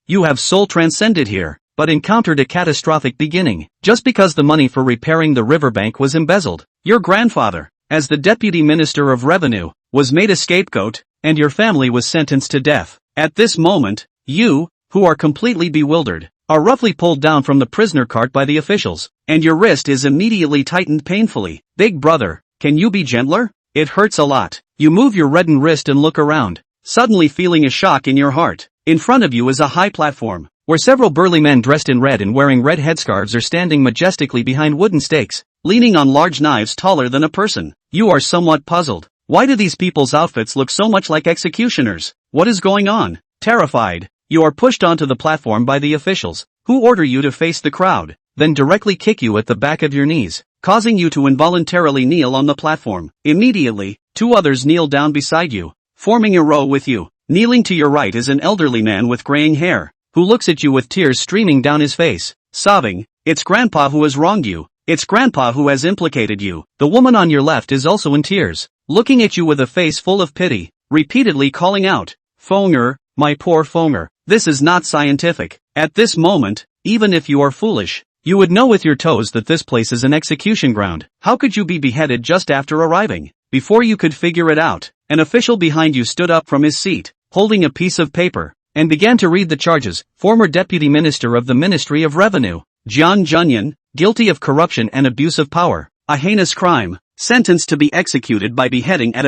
You have soul transcended here, but encountered a catastrophic beginning, just because the money for repairing the riverbank was embezzled. Your grandfather, as the Deputy Minister of Revenue, was made a scapegoat, and your family was sentenced to death. At this moment, you, who are completely bewildered, are roughly pulled down from the prisoner cart by the officials, and your wrist is immediately tightened painfully. Big brother, can you be gentler? It hurts a lot. You move your reddened wrist and look around, suddenly feeling a shock in your heart. In front of you is a high platform, where several burly men dressed in red and wearing red headscarves are standing majestically behind wooden stakes, leaning on large knives taller than a person. You are somewhat puzzled. Why do these people's outfits look so much like executioners? What is going on? Terrified, you are pushed onto the platform by the officials, who order you to face the crowd, then directly kick you at the back of your knees, causing you to involuntarily kneel on the platform. Immediately, two others kneel down beside you, forming a row with you. Kneeling to your right is an elderly man with graying hair, who looks at you with tears streaming down his face, sobbing. It's Grandpa who has wronged you. It's Grandpa who has implicated you. The woman on your left is also in tears, looking at you with a face full of pity, repeatedly calling out, Fonger, my poor Fonger. This is not scientific. At this moment, even if you are foolish, you would know with your toes that this place is an execution ground. How could you be beheaded just after arriving? Before you could figure it out, an official behind you stood up from his seat, holding a piece of paper, and began to read the charges. Former Deputy Minister of the Ministry of Revenue, Jian Junyan, guilty of corruption and abuse of power, a heinous crime, sentenced to be executed by beheading at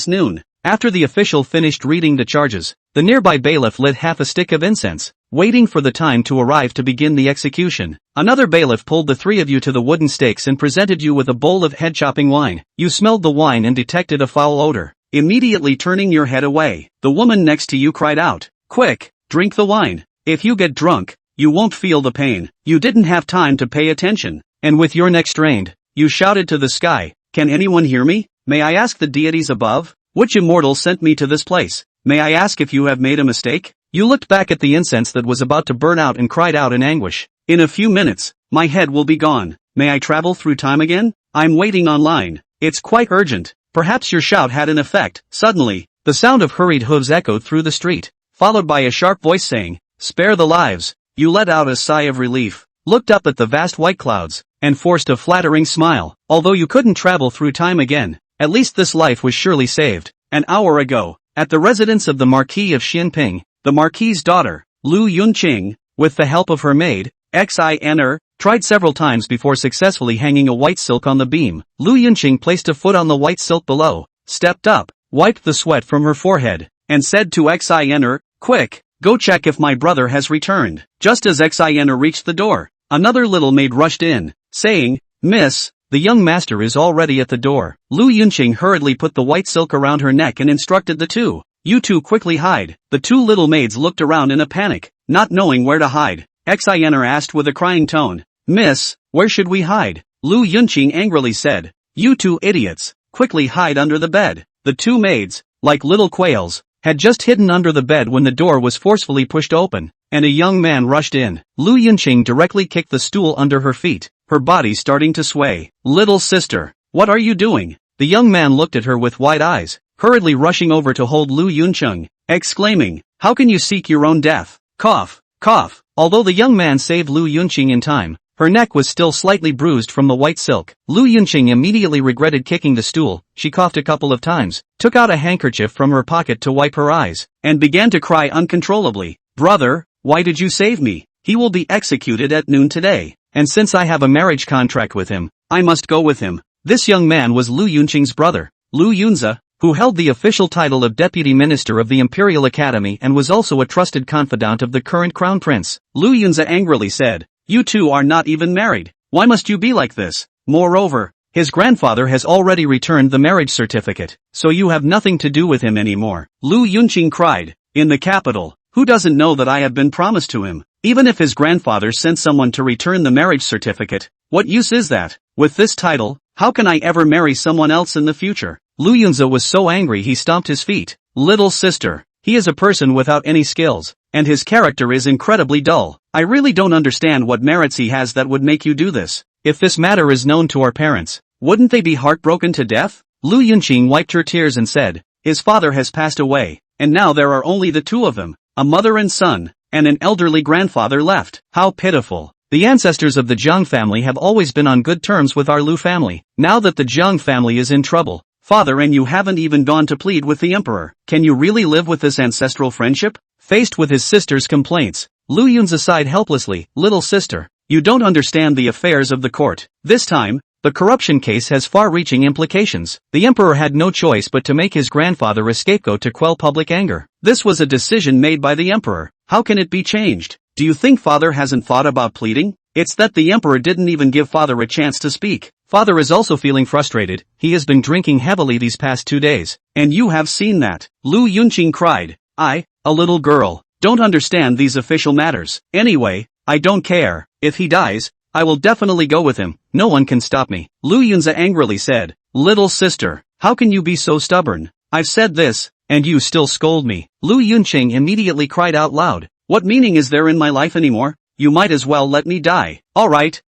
noon. After the official finished reading the charges, the nearby bailiff lit half a stick of incense, waiting for the time to arrive to begin the execution. Another bailiff pulled the three of you to the wooden stakes and presented you with a bowl of head-chopping wine. You smelled the wine and detected a foul odor. Immediately turning your head away, the woman next to you cried out, Quick, drink the wine. If you get drunk, you won't feel the pain. You didn't have time to pay attention, and with your neck strained, you shouted to the sky, Can anyone hear me? May I ask the deities above? Which immortal sent me to this place? May I ask if you have made a mistake? You looked back at the incense that was about to burn out and cried out in anguish. In a few minutes, my head will be gone. May I travel through time again? I'm waiting online. It's quite urgent. Perhaps your shout had an effect. Suddenly, the sound of hurried hooves echoed through the street, followed by a sharp voice saying, Spare the lives. You let out a sigh of relief, looked up at the vast white clouds, and forced a flattering smile. Although you couldn't travel through time again, at least this life was surely saved. An hour ago, at the residence of the Marquis of Xinping, the Marquis's daughter, Lu Yunqing, with the help of her maid, Xiner, tried several times before successfully hanging a white silk on the beam. Lu Yunqing placed a foot on the white silk below, stepped up, wiped the sweat from her forehead, and said to Xiner, Quick, go check if my brother has returned. Just as Xiner reached the door, another little maid rushed in, saying, Miss, the young master is already at the door. Lu Yunqing hurriedly put the white silk around her neck and instructed the two. You two quickly hide. The two little maids looked around in a panic, not knowing where to hide. Xiner asked with a crying tone, Miss, where should we hide? Lu Yunqing angrily said, You two idiots, quickly hide under the bed. The two maids, like little quails, had just hidden under the bed when the door was forcefully pushed open, and a young man rushed in. Lu Yunqing directly kicked the stool under her feet, her body starting to sway. Little sister, what are you doing? The young man looked at her with wide eyes, hurriedly rushing over to hold Lu Yunqing, exclaiming, How can you seek your own death? Cough, cough. Although the young man saved Lu Yunqing in time, her neck was still slightly bruised from the white silk. Lu Yunqing immediately regretted kicking the stool. She coughed a couple of times, took out a handkerchief from her pocket to wipe her eyes, and began to cry uncontrollably. Brother, why did you save me? He will be executed at noon today, and since I have a marriage contract with him, I must go with him. This young man was Lu Yunqing's brother, Lu Yunze, who held the official title of Deputy Minister of the Imperial Academy and was also a trusted confidant of the current crown prince. Lu Yunze angrily said, You two are not even married. Why must you be like this? Moreover, his grandfather has already returned the marriage certificate, so you have nothing to do with him anymore. Lu Yunqing cried, In the capital, who doesn't know that I have been promised to him? Even if his grandfather sent someone to return the marriage certificate, what use is that? With this title, how can I ever marry someone else in the future? Lu Yunze was so angry he stomped his feet. Little sister, he is a person without any skills, and his character is incredibly dull. I really don't understand what merits he has that would make you do this. If this matter is known to our parents, wouldn't they be heartbroken to death? Lu Yunqing wiped her tears and said, His father has passed away, and now there are only the two of them, a mother and son. and an elderly grandfather left. How pitiful. The ancestors of the Zhang family have always been on good terms with our Lu family. Now that the Zhang family is in trouble, father and you haven't even gone to plead with the emperor. Can you really live with this ancestral friendship? Faced with his sister's complaints, Lu Yunzi sighed helplessly. Little sister, you don't understand the affairs of the court. This time, the corruption case has far-reaching implications. The emperor had no choice but to make his grandfather a scapegoat to quell public anger. This was a decision made by the emperor. How can it be changed? Do you think father hasn't thought about pleading? It's that the emperor didn't even give father a chance to speak. Father is also feeling frustrated. He has been drinking heavily these past 2 days. And you have seen that. Lu Yunqing cried. I, a little girl, don't understand these official matters. Anyway, I don't care. If he dies, I will definitely go with him. No one can stop me. Lu Yunzi angrily said. Little sister, how can you be so stubborn? I've said this, and you still scold me. Lu Yunqing immediately cried out loud. What meaning is there in my life anymore? You might as well let me die. Alright,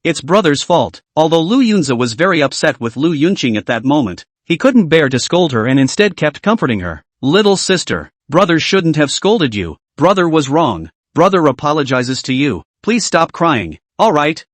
it's brother's fault. Although Lu Yunzi was very upset with Lu Yunqing at that moment, he couldn't bear to scold her and instead kept comforting her. Little sister, brother shouldn't have scolded you. Brother was wrong. Brother apologizes to you. Please stop crying. Alright,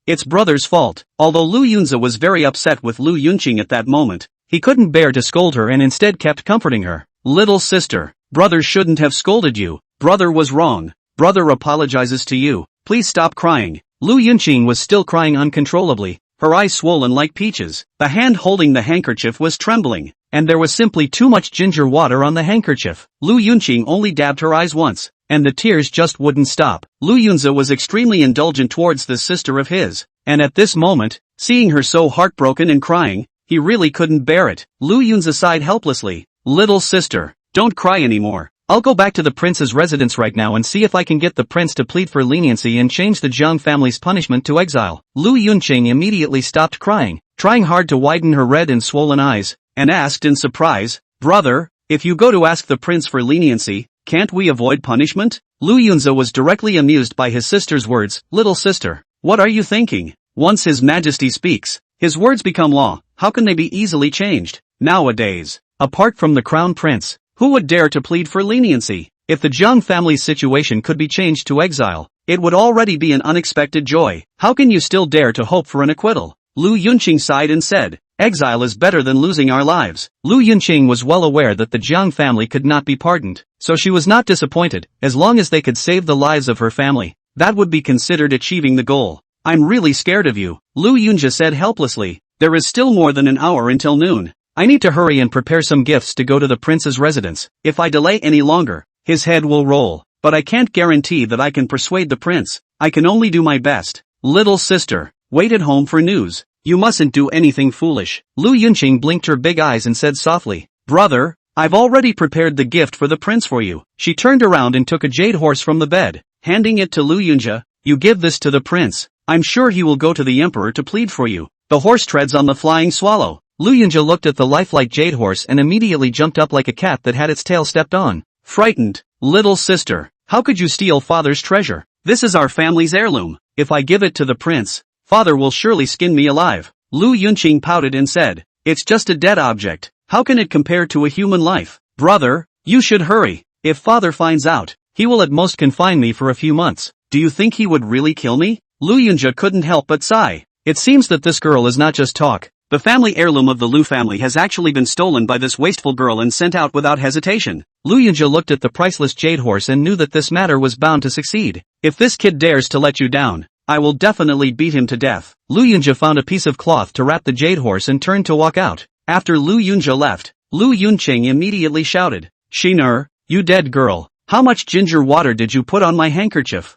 it's brother's fault. Although Lu Yunzi was very upset with Lu Yunqing at that moment, he couldn't bear to scold her and instead kept comforting her. Little sister, brother shouldn't have scolded you. Brother was wrong. Brother apologizes to you. Please stop crying. Lu Yunqing was still crying uncontrollably, her eyes swollen like peaches. The hand holding the handkerchief was trembling, and there was simply too much ginger water on the handkerchief. Lu Yunqing only dabbed her eyes once, and the tears just wouldn't stop. Lu Yunzi was extremely indulgent towards this sister of his, and at this moment, seeing her so heartbroken and crying, he really couldn't bear it. Lu Yunzi sighed helplessly. Little sister, don't cry anymore. I'll go back to the prince's residence right now and see if I can get the prince to plead for leniency and change the Zhang family's punishment to exile. Lu Yunqing immediately stopped crying, trying hard to widen her red and swollen eyes, and asked in surprise, Brother, if you go to ask the prince for leniency, can't we avoid punishment? Lu Yunzi was directly amused by his sister's words. Little sister, what are you thinking? Once His Majesty speaks, his words become law. How can they be easily changed? Nowadays, apart from the crown prince, who would dare to plead for leniency? If the Zhang family's situation could be changed to exile, it would already be an unexpected joy. How can you still dare to hope for an acquittal? Lu Yunqing sighed and said, exile is better than losing our lives. Lu Yunqing was well aware that the Zhang family could not be pardoned, so she was not disappointed. As long as they could save the lives of her family, that would be considered achieving the goal. I'm really scared of you, Lu Yunzi said helplessly. There is still more than an hour until noon. I need to hurry and prepare some gifts to go to the prince's residence. If I delay any longer, his head will roll. But I can't guarantee that I can persuade the prince. I can only do my best. Little sister, wait at home for news. You mustn't do anything foolish. Lu Yunqing blinked her big eyes and said softly, Brother, I've already prepared the gift for the prince for you. She turned around and took a jade horse from the bed, handing it to Lu Yunzi. You give this to the prince. I'm sure he will go to the emperor to plead for you. The horse treads on the flying swallow. Lu Yunzi looked at the lifelike jade horse and immediately jumped up like a cat that had its tail stepped on. Frightened, little sister, how could you steal father's treasure? This is our family's heirloom. If I give it to the prince, father will surely skin me alive. Lu Yunqing pouted and said, it's just a dead object. How can it compare to a human life? Brother, you should hurry. If father finds out, he will at most confine me for a few months. Do you think he would really kill me? Lu Yunzi couldn't help but sigh. It seems that this girl is not just talk. The family heirloom of the Lu family has actually been stolen by this wasteful girl and sent out without hesitation. Lu Yunzi looked at the priceless jade horse and knew that this matter was bound to succeed. If this kid dares to let you down, I will definitely beat him to death. Lu Yunzi found a piece of cloth to wrap the jade horse and turned to walk out. After Lu Yunzi left, Lu Yunqing immediately shouted, Shinur, you dead girl, how much ginger water did you put on my handkerchief?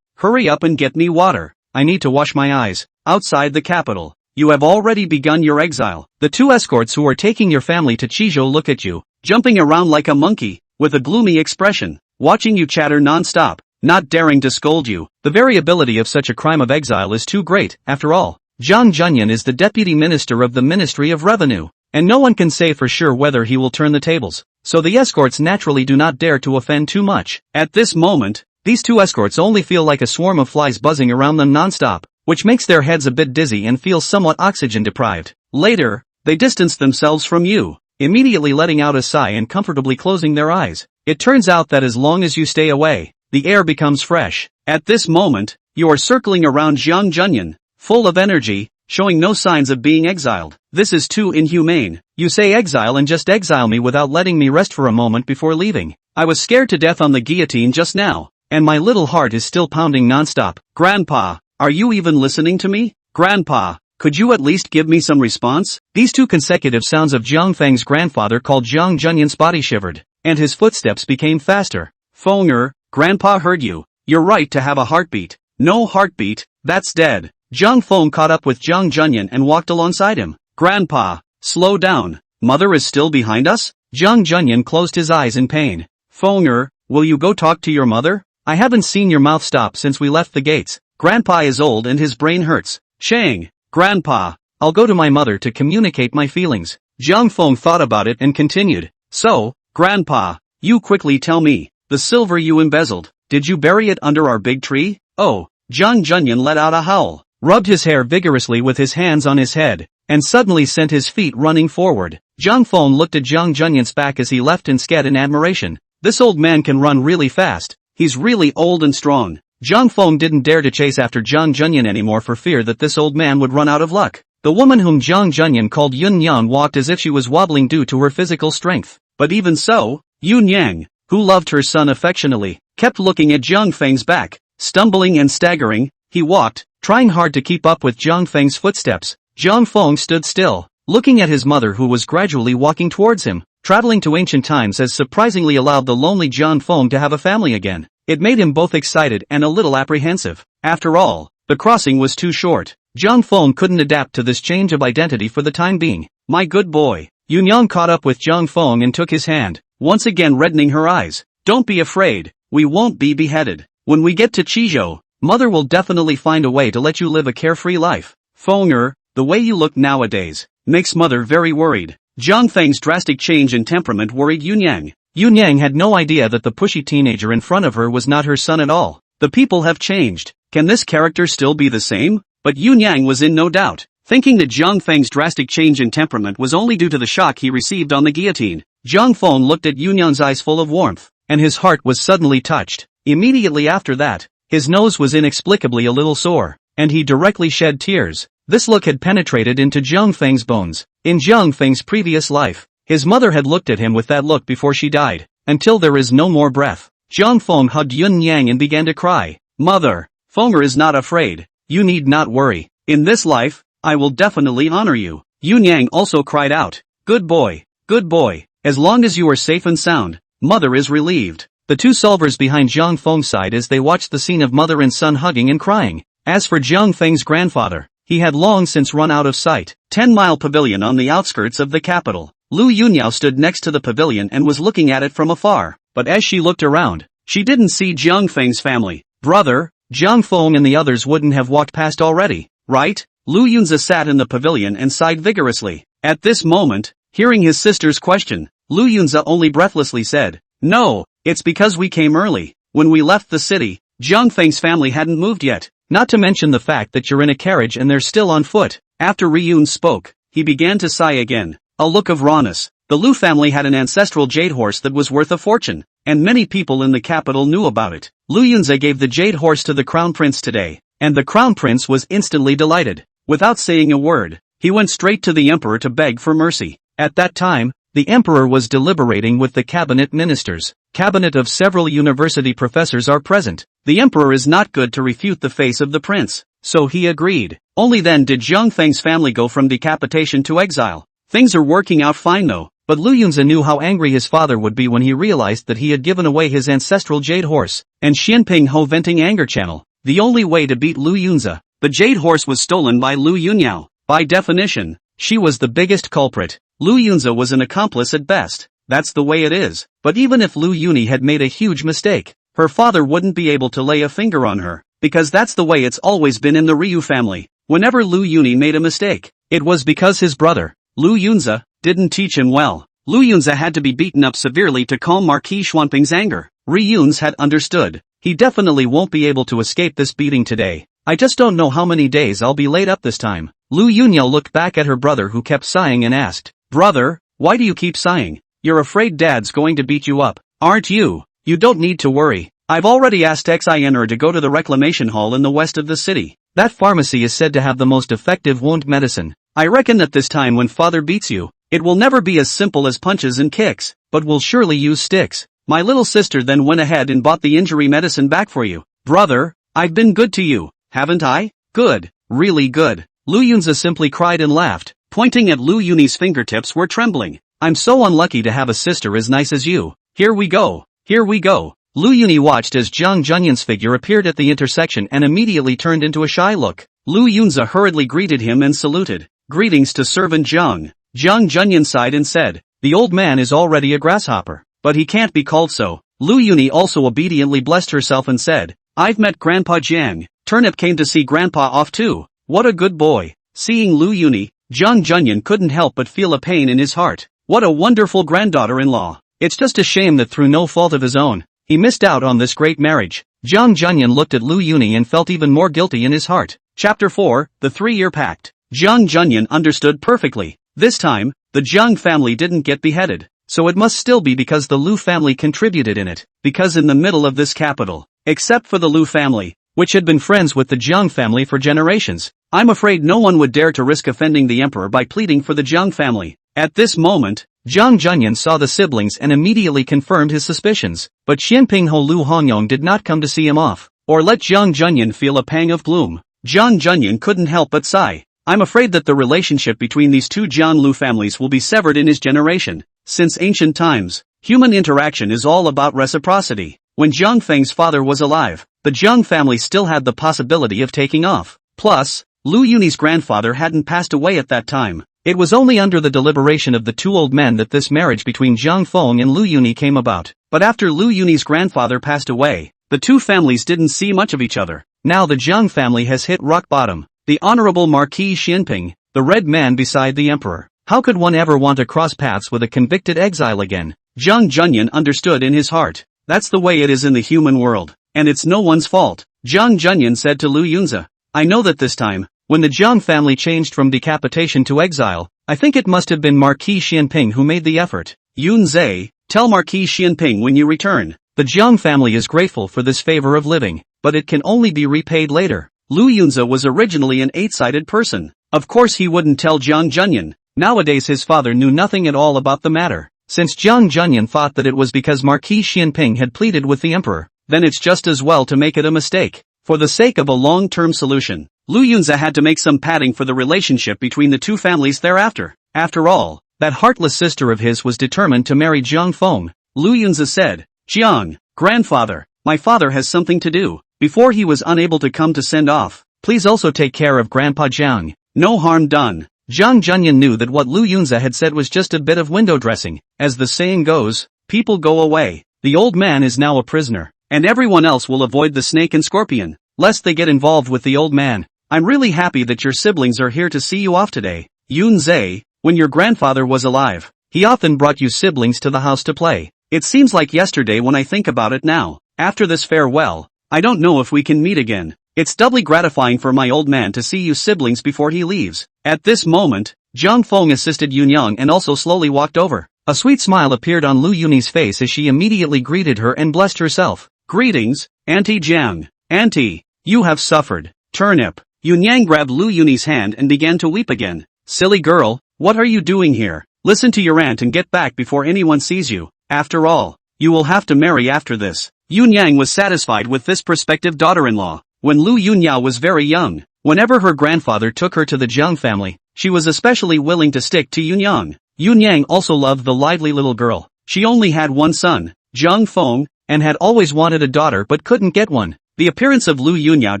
Hurry up and get me water. I need to wash my eyes. Outside the capital, you have already begun your exile. The 2 escorts who are taking your family to Chizhou look at you, jumping around like a monkey, with a gloomy expression, watching you chatter non-stop, not daring to scold you. The variability of such a crime of exile is too great. After all, Zhang Junyan is the deputy minister of the Ministry of Revenue, and no one can say for sure whether he will turn the tables, so the escorts naturally do not dare to offend too much. At this moment, these 2 escorts only feel like a swarm of flies buzzing around them non-stop, which makes their heads a bit dizzy and feel somewhat oxygen deprived. Later, they distance themselves from you, immediately letting out a sigh and comfortably closing their eyes. It turns out that as long as you stay away, the air becomes fresh. At this moment, you are circling around Jiang Junyan, full of energy, showing no signs of being exiled. This is too inhumane. You say exile and just exile me without letting me rest for a moment before leaving. I was scared to death on the guillotine just now, and my little heart is still pounding nonstop. Grandpa, are you even listening to me? Grandpa, could you at least give me some response? These two consecutive sounds of Jiang Feng's grandfather called Jiang Junyan's body shivered, and his footsteps became faster. Fenger, Grandpa heard you. You're right to have a heartbeat. No heartbeat, that's dead. Jiang Feng caught up with Jiang Junyan and walked alongside him. Grandpa, slow down. Mother is still behind us? Jiang Junyan closed his eyes in pain. Fenger, will you go talk to your mother? I haven't seen your mouth stop since we left the gates. Grandpa is old and his brain hurts. Shang, Grandpa, I'll go to my mother to communicate my feelings. Jiang Feng thought about it and continued. So, Grandpa, you quickly tell me, the silver you embezzled, did you bury it under our big tree? Oh, Jiang Junyan let out a howl, rubbed his hair vigorously with his hands on his head, and suddenly sent his feet running forward. Jiang Feng looked at Jiang Junyan's back as he left and scared in admiration. This old man can run really fast. He's really old and strong. Jiang Feng didn't dare to chase after Jiang Junyan anymore for fear that this old man would run out of luck. The woman whom Jiang Junyan called Yun Yang walked as if she was wobbling due to her physical strength. But even so, Yun Yang, who loved her son affectionately, kept looking at Jiang Feng's back. Stumbling and staggering, he walked, trying hard to keep up with Jiang Feng's footsteps. Jiang Feng stood still, looking at his mother who was gradually walking towards him. Traveling to ancient times has surprisingly allowed the lonely Jiang Feng to have a family again. It made him both excited and a little apprehensive. After all, the crossing was too short. Jiang Feng couldn't adapt to this change of identity for the time being. My good boy. Yun Yang caught up with Jiang Feng and took his hand, once again reddening her eyes. Don't be afraid, we won't be beheaded. When we get to Qizhou, Mother will definitely find a way to let you live a carefree life. Fenger, the way you look nowadays, makes Mother very worried. Jiang Feng's drastic change in temperament worried Yun Yang. Yun Yang had no idea that the pushy teenager in front of her was not her son at all. The people have changed. Can this character still be the same? But Yun Yang was in no doubt, thinking that Jiang Feng's drastic change in temperament was only due to the shock he received on the guillotine. Jiang Feng looked at Yun Yang's eyes full of warmth, and his heart was suddenly touched. Immediately after that, his nose was inexplicably a little sore, and he directly shed tears. This look had penetrated into Jiang Feng's bones. In Jiang Feng's previous life, his mother had looked at him with that look before she died, until there is no more breath. Jiang Feng hugged Yun Yang and began to cry. Mother, Fenger is not afraid. You need not worry. In this life, I will definitely honor you. Yun Yang also cried out. Good boy, good boy. As long as you are safe and sound, Mother is relieved. The two solvers behind Jiang Feng's side as they watched the scene of mother and son hugging and crying. As for Jiang Feng's grandfather, he had long since run out of sight. 10-mile pavilion on the outskirts of the capital. Lu Yunyao stood next to the pavilion and was looking at it from afar, but as she looked around, she didn't see Jiang Feng's family. Brother, Jiang Feng and the others wouldn't have walked past already, right? Lu Yunza sat in the pavilion and sighed vigorously. At this moment, hearing his sister's question, Lu Yunza only breathlessly said, No, it's because we came early. When we left the city, Jiang Feng's family hadn't moved yet. Not to mention the fact that you're in a carriage and they're still on foot. After Ryun spoke, he began to sigh again. A look of rawness. The Lu family had an ancestral jade horse that was worth a fortune, and many people in the capital knew about it. Lu Yunza gave the jade horse to the crown prince today, and the crown prince was instantly delighted. Without saying a word, he went straight to the emperor to beg for mercy. At that time, the emperor was deliberating with the cabinet ministers. Cabinet of several university professors are present. The emperor is not good to refute the face of the prince, so he agreed. Only then did Jiang Feng's family go from decapitation to exile. Things are working out fine though, but Lu Yunza knew how angry his father would be when he realized that he had given away his ancestral jade horse, and Xianping Ho venting anger channel. The only way to beat Lu Yunza, the jade horse was stolen by Lu Yunyao. By definition, she was the biggest culprit. Lu Yunza was an accomplice at best. That's the way it is. But even if Lu Yuni had made a huge mistake, her father wouldn't be able to lay a finger on her, because that's the way it's always been in the Ryu family. Whenever Lu Yuni made a mistake, it was because his brother, Lu Yunza, didn't teach him well. Lu Yunza had to be beaten up severely to calm Marquis Xuanping's anger. Ryuns had understood. He definitely won't be able to escape this beating today. I just don't know how many days I'll be laid up this time. Lu Yunyao looked back at her brother who kept sighing and asked, Brother, why do you keep sighing? You're afraid Dad's going to beat you up. aren't you? You don't need to worry. I've already asked Xiner to go to the reclamation hall in the west of the city. That pharmacy is said to have the most effective wound medicine. I reckon that this time when father beats you, it will never be as simple as punches and kicks, but will surely use sticks. My little sister then went ahead and bought the injury medicine back for you. Brother, I've been good to you, haven't I? Good, really good. Lu Yunza simply cried and laughed, pointing at Lu Yuni's fingertips were trembling. I'm so unlucky to have a sister as nice as you. Here we go, here we go. Lu Yuni watched as Zhang Junyan's figure appeared at the intersection and immediately turned into a shy look. Lu Yunza hurriedly greeted him and saluted. Greetings to servant Zhang. Zhang Junyan sighed and said, the old man is already a grasshopper, but he can't be called so. Lu Yuni also obediently blessed herself and said, I've met Grandpa Jiang. Turnip came to see Grandpa off too. What a good boy. Seeing Lu Yuni, Zhang Junyan couldn't help but feel a pain in his heart. What a wonderful granddaughter-in-law. It's just a shame that through no fault of his own, he missed out on this great marriage. Zhang Junyan looked at Lu Yuni and felt even more guilty in his heart. Chapter 4, The 3-Year Pact. Zhang Junyan understood perfectly. This time, the Zhang family didn't get beheaded, so it must still be because the Lu family contributed in it, because in the middle of this capital, except for the Lu family, which had been friends with the Zhang family for generations, I'm afraid no one would dare to risk offending the emperor by pleading for the Zhang family. At this moment, Zhang Junyan saw the siblings and immediately confirmed his suspicions, but Xianping Ho Lu Hongyong did not come to see him off, or let Zhang Junyan feel a pang of gloom. Zhang Junyan couldn't help but sigh. I'm afraid that the relationship between these two Jian Lu families will be severed in his generation. Since ancient times, human interaction is all about reciprocity. When Zhang Feng's father was alive, the Zhang family still had the possibility of taking off. Plus, Lu Yuni's grandfather hadn't passed away at that time. It was only under the deliberation of the two old men that this marriage between Zhang Feng and Lu Yuni came about. But after Lu Yuni's grandfather passed away, the two families didn't see much of each other. Now the Zhang family has hit rock bottom. The Honorable Marquis Xianping, the red man beside the emperor. How could one ever want to cross paths with a convicted exile again? Zhang Junyan understood in his heart. That's the way it is in the human world, and it's no one's fault. Zhang Junyan said to Lu Yunza, I know that this time, when the Zhang family changed from decapitation to exile, I think it must have been Marquis Xianping who made the effort. Yunze, tell Marquis Xianping when you return. The Zhang family is grateful for this favor of living, but it can only be repaid later. Lu Yunza was originally an 8-sided person. Of course he wouldn't tell Zhang Junyan. Nowadays his father knew nothing at all about the matter. Since Zhang Junyan thought that it was because Marquis Xianping had pleaded with the emperor, then it's just as well to make it a mistake. For the sake of a long-term solution, Lu Yunza had to make some padding for the relationship between the two families thereafter. After all, that heartless sister of his was determined to marry Zhang Feng. Lu Yunza said, Jiang, grandfather, my father has something to do. Before he was unable to come to send off, please also take care of Grandpa Jiang. No harm done. Zhang Junyan knew that what Lu Yunza had said was just a bit of window dressing. As the saying goes, people go away. The old man is now a prisoner, and everyone else will avoid the snake and scorpion, lest they get involved with the old man. I'm really happy that your siblings are here to see you off today. Yunze, when your grandfather was alive, he often brought you siblings to the house to play. It seems like yesterday when I think about it now. After this farewell, I don't know if we can meet again. It's doubly gratifying for my old man to see you siblings before he leaves. At this moment, Zhang Feng assisted Yunyang and also slowly walked over. A sweet smile appeared on Lu Yuni's face as she immediately greeted her and blessed herself. Greetings, Auntie Jiang. Auntie, you have suffered. Turnip. Yunyang grabbed Lu Yuni's hand and began to weep again. Silly girl, what are you doing here? Listen to your aunt and get back before anyone sees you. After all, you will have to marry after this. Yunyang was satisfied with this prospective daughter-in-law. When Lu Yunyao was very young, whenever her grandfather took her to the Jiang family, she was especially willing to stick to Yunyang. Yunyang also loved the lively little girl. She only had one son, Zhang Feng, and had always wanted a daughter but couldn't get one. The appearance of Lu Yunyao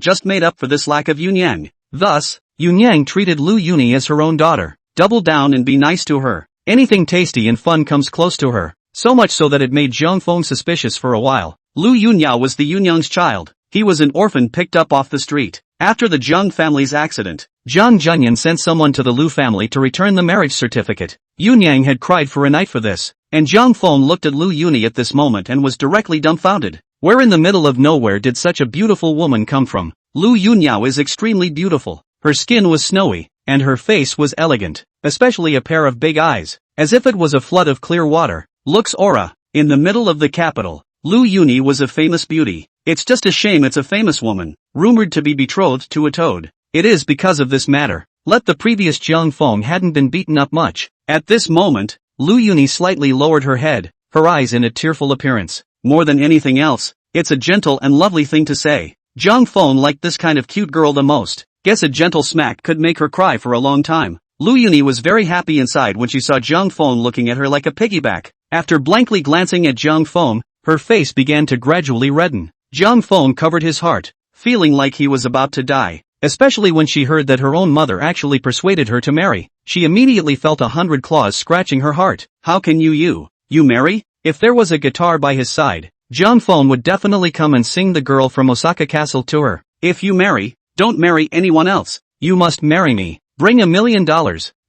just made up for this lack of Yunyang. Thus, Yunyang treated Lu Yuni as her own daughter. Double down and be nice to her. Anything tasty and fun comes close to her. So much so that it made Zhang Feng suspicious for a while. Lu Yunyao was the Yunyang's child. He was an orphan picked up off the street. After the Zhang family's accident, Zhang Junyan sent someone to the Lu family to return the marriage certificate. Yunyang had cried for a night for this, and Zhang Feng looked at Lu Yuni at this moment and was directly dumbfounded. Where in the middle of nowhere did such a beautiful woman come from? Lu Yunyao is extremely beautiful. Her skin was snowy, and her face was elegant, especially a pair of big eyes, as if it was a flood of clear water. Looks aura. In the middle of the capital, Lu Yuni was a famous beauty. It's just a shame it's a famous woman, rumored to be betrothed to a toad. It is because of this matter. Let the previous Jiang Feng hadn't been beaten up much. At this moment, Lu Yuni slightly lowered her head, her eyes in a tearful appearance. More than anything else, it's a gentle and lovely thing to say. Jiang Feng liked this kind of cute girl the most. Guess a gentle smack could make her cry for a long time. Lu Yuni was very happy inside when she saw Jiang Feng looking at her like a piggyback. After blankly glancing at Jiang Feng, her face began to gradually redden. Jiang Feng covered his heart, feeling like he was about to die. Especially when she heard that her own mother actually persuaded her to marry. She immediately felt 100 claws scratching her heart. How can you marry? If there was a guitar by his side, Jiang Feng would definitely come and sing The Girl from Osaka Castle to her. If you marry, don't marry anyone else. You must marry me. Bring $1 million,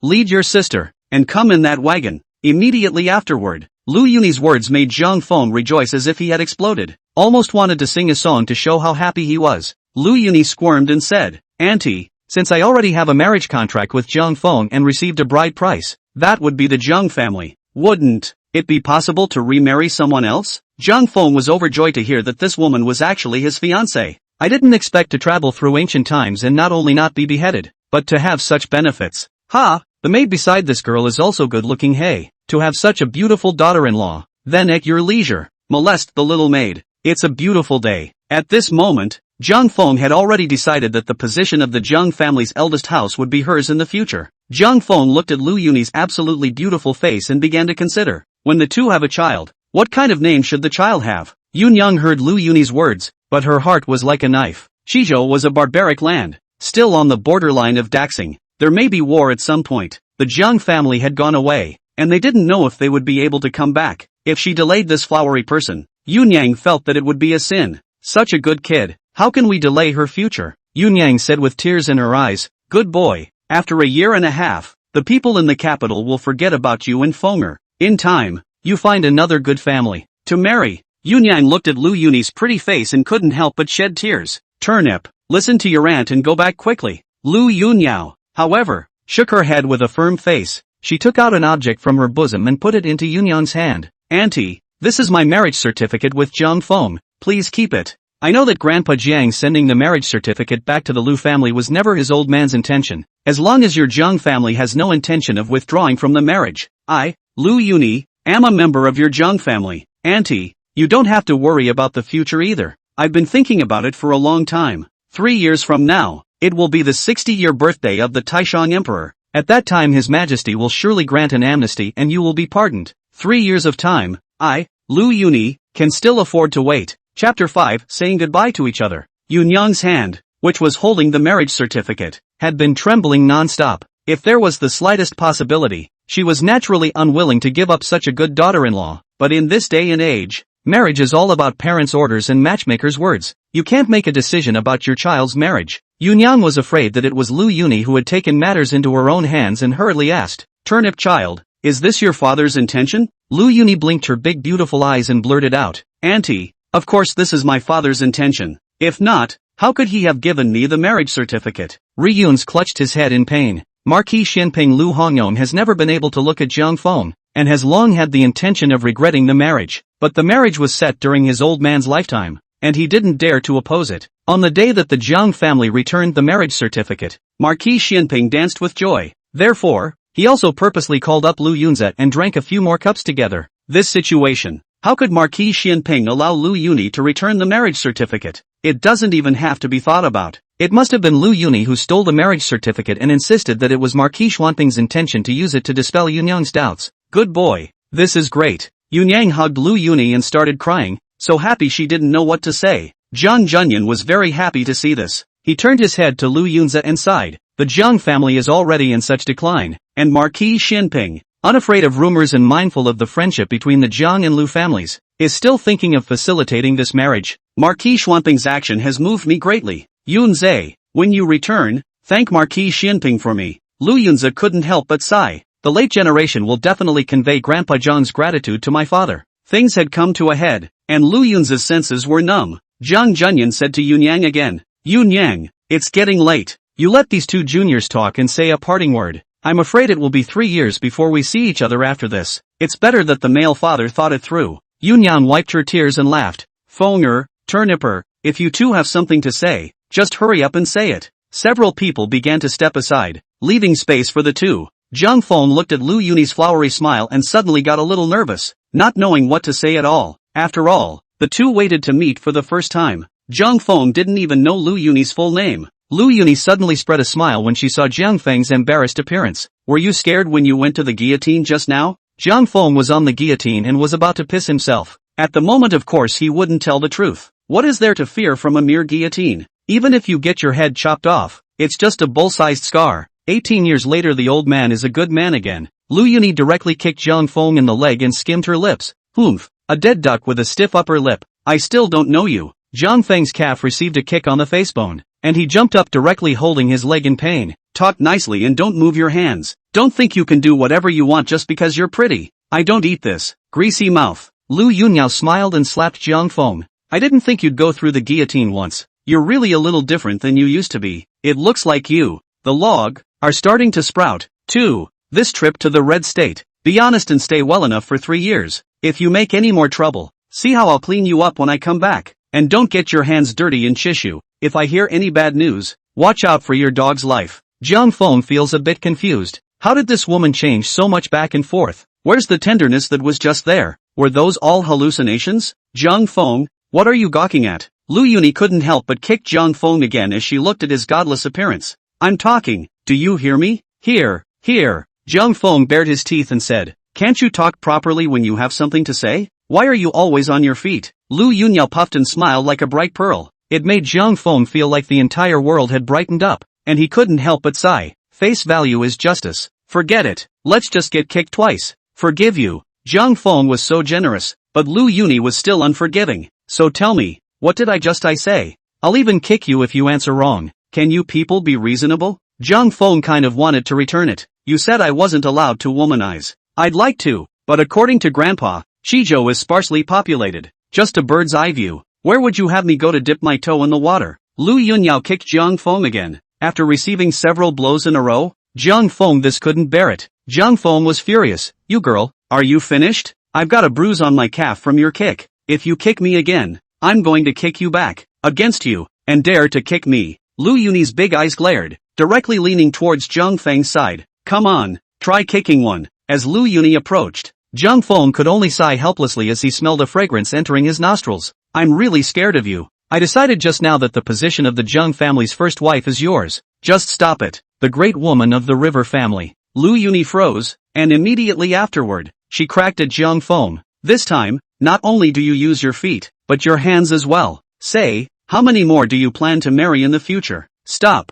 lead your sister, and come in that wagon. Immediately afterward, Lu Yuni's words made Jiang Feng rejoice as if he had exploded. Almost wanted to sing a song to show how happy he was. Lu Yuni squirmed and said, Auntie, since I already have a marriage contract with Jiang Feng and received a bride price, that would be the Jiang family. Wouldn't it be possible to remarry someone else? Jiang Feng was overjoyed to hear that this woman was actually his fiancée. I didn't expect to travel through ancient times and not only not be beheaded, but to have such benefits. Ha! The maid beside this girl is also good looking. Hey, to have such a beautiful daughter-in-law. Then at your leisure, molest the little maid. It's a beautiful day. At this moment, Jiang Feng had already decided that the position of the Jiang family's eldest house would be hers in the future. Jiang Feng looked at Lu Yuni's absolutely beautiful face and began to consider, when the two have a child, what kind of name should the child have? Yunyang heard Lu Yuni's words, but her heart was like a knife. Shizhou was a barbaric land, still on the borderline of Daxing. There may be war at some point. The Jiang family had gone away, and they didn't know if they would be able to come back. If she delayed this flowery person, Yunyang felt that it would be a sin. Such a good kid. How can we delay her future? Yunyang said with tears in her eyes. Good boy. After 1.5 years, the people in the capital will forget about you and Fenger. In time, you find another good family to marry. Yunyang looked at Lu Yuni's pretty face and couldn't help but shed tears. Turnip, listen to your aunt and go back quickly. Lu Yunyao, however, shook her head with a firm face. She took out an object from her bosom and put it into Yunyang's hand. Auntie, this is my marriage certificate with Jiang Feng. Please keep it. I know that Grandpa Jiang sending the marriage certificate back to the Lu family was never his old man's intention. As long as your Jiang family has no intention of withdrawing from the marriage, I, Lu Yuni, am a member of your Jiang family. Auntie, you don't have to worry about the future either. I've been thinking about it for a long time. 3 years from now, it will be the 60-year birthday of the Taishang Emperor. At that time His Majesty will surely grant an amnesty and you will be pardoned. 3 years of time, I, Lu Yuni, can still afford to wait. Chapter 5, Saying Goodbye to Each Other. Yunyang's hand, which was holding the marriage certificate, had been trembling non-stop. If there was the slightest possibility, she was naturally unwilling to give up such a good daughter-in-law. But in this day and age, marriage is all about parents' orders and matchmakers' words. You can't make a decision about your child's marriage. Yunyang was afraid that it was Lu Yuni who had taken matters into her own hands and hurriedly asked, Turnip child, is this your father's intention? Lu Yuni blinked her big beautiful eyes and blurted out, Auntie, of course this is my father's intention. If not, how could he have given me the marriage certificate? Ryuns clutched his head in pain. Marquis Xinping Lu Hongyong has never been able to look at Jiang Feng, and has long had the intention of regretting the marriage. But the marriage was set during his old man's lifetime, and he didn't dare to oppose it. On the day that the Jiang family returned the marriage certificate, Marquis Xinping danced with joy. Therefore, he also purposely called up Lu Yunze and drank a few more cups together. This situation. How could Marquis Xinping allow Lu Yuni to return the marriage certificate? It doesn't even have to be thought about. It must have been Lu Yuni who stole the marriage certificate and insisted that it was Marquis Xuanping's intention to use it to dispel Yunyang's doubts. Good boy. This is great. Yunyang hugged Lu Yuni and started crying, so happy she didn't know what to say. Zhang Junyan was very happy to see this. He turned his head to Lu Yunze and sighed. The Jiang family is already in such decline, and Marquis Xinping, unafraid of rumors and mindful of the friendship between the Jiang and Lu families, is still thinking of facilitating this marriage. Marquis Xuanping's action has moved me greatly. Yunze, when you return, thank Marquis Xinping for me. Lu Yunze couldn't help but sigh. The late generation will definitely convey Grandpa Zhang's gratitude to my father. Things had come to a head, and Lu Yunze's senses were numb. Zhang Junyan said to Yunyang again, Yunyang, it's getting late. You let these two juniors talk and say a parting word. I'm afraid it will be 3 years before we see each other after this. It's better that the male father thought it through. Yunyan wiped her tears and laughed. Fonger, Turnipper, if you two have something to say, just hurry up and say it. Several people began to step aside, leaving space for the two. Jiang Feng looked at Lu Yuni's flowery smile and suddenly got a little nervous, not knowing what to say at all. After all, the two waited to meet for the first time. Jiang Feng didn't even know Lu Yuni's full name. Lu Yuni suddenly spread a smile when she saw Jiang Feng's embarrassed appearance. Were you scared when you went to the guillotine just now? Jiang Feng was on the guillotine and was about to piss himself. At the moment, of course, he wouldn't tell the truth. What is there to fear from a mere guillotine? Even if you get your head chopped off, it's just a bull-sized scar. 18 years later, the old man is a good man again. Lu Yuni directly kicked Jiang Feng in the leg and skimmed her lips. Humph, a dead duck with a stiff upper lip. I still don't know you. Jiang Feng's calf received a kick on the facebone, and he jumped up directly holding his leg in pain. Talk nicely and don't move your hands. Don't think you can do whatever you want just because you're pretty. I don't eat this. Greasy mouth. Lu Yunyao smiled and slapped Jiang Feng. I didn't think you'd go through the guillotine once. You're really a little different than you used to be. It looks like you, the log, are starting to sprout, too. This trip to the Red State. Be honest and stay well enough for 3 years. If you make any more trouble, see how I'll clean you up when I come back. And don't get your hands dirty in Chishu. If I hear any bad news, watch out for your dog's life. Jiang Feng feels a bit confused. How did this woman change so much back and forth? Where's the tenderness that was just there? Were those all hallucinations? Jiang Feng, what are you gawking at? Lu Yuni couldn't help but kick Jiang Feng again as she looked at his godless appearance. I'm talking, do you hear me? Here. Jiang Feng bared his teeth and said, can't you talk properly when you have something to say? Why are you always on your feet? Lu Yunyao puffed and smiled like a bright pearl. It made Jiang Feng feel like the entire world had brightened up, and he couldn't help but sigh. Face value is justice. Forget it. Let's just get kicked twice. Forgive you. Jiang Feng was so generous, but Lu Yuni was still unforgiving. So tell me, what did I say? I'll even kick you if you answer wrong. Can you people be reasonable? Jiang Feng kind of wanted to return it. You said I wasn't allowed to womanize. I'd like to, but according to Grandpa, Shizhou is sparsely populated. Just a bird's eye view. Where would you have me go to dip my toe in the water? Lu Yunyao kicked Jiang Feng again. After receiving several blows in a row, Jiang Feng this couldn't bear it. Jiang Feng was furious. You girl, are you finished? I've got a bruise on my calf from your kick. If you kick me again, I'm going to kick you back. Against you, and dare to kick me. Lu Yuni's big eyes glared, directly leaning towards Jiang Feng's side. Come on, try kicking one. As Lu Yuni approached, Jiang Feng could only sigh helplessly as he smelled a fragrance entering his nostrils. I'm really scared of you. I decided just now that the position of the Jiang family's first wife is yours. Just stop it. The great woman of the river family. Lu Yuni froze, and immediately afterward, she cracked at Jiang Feng. This time, not only do you use your feet, but your hands as well. Say, how many more do you plan to marry in the future? Stop.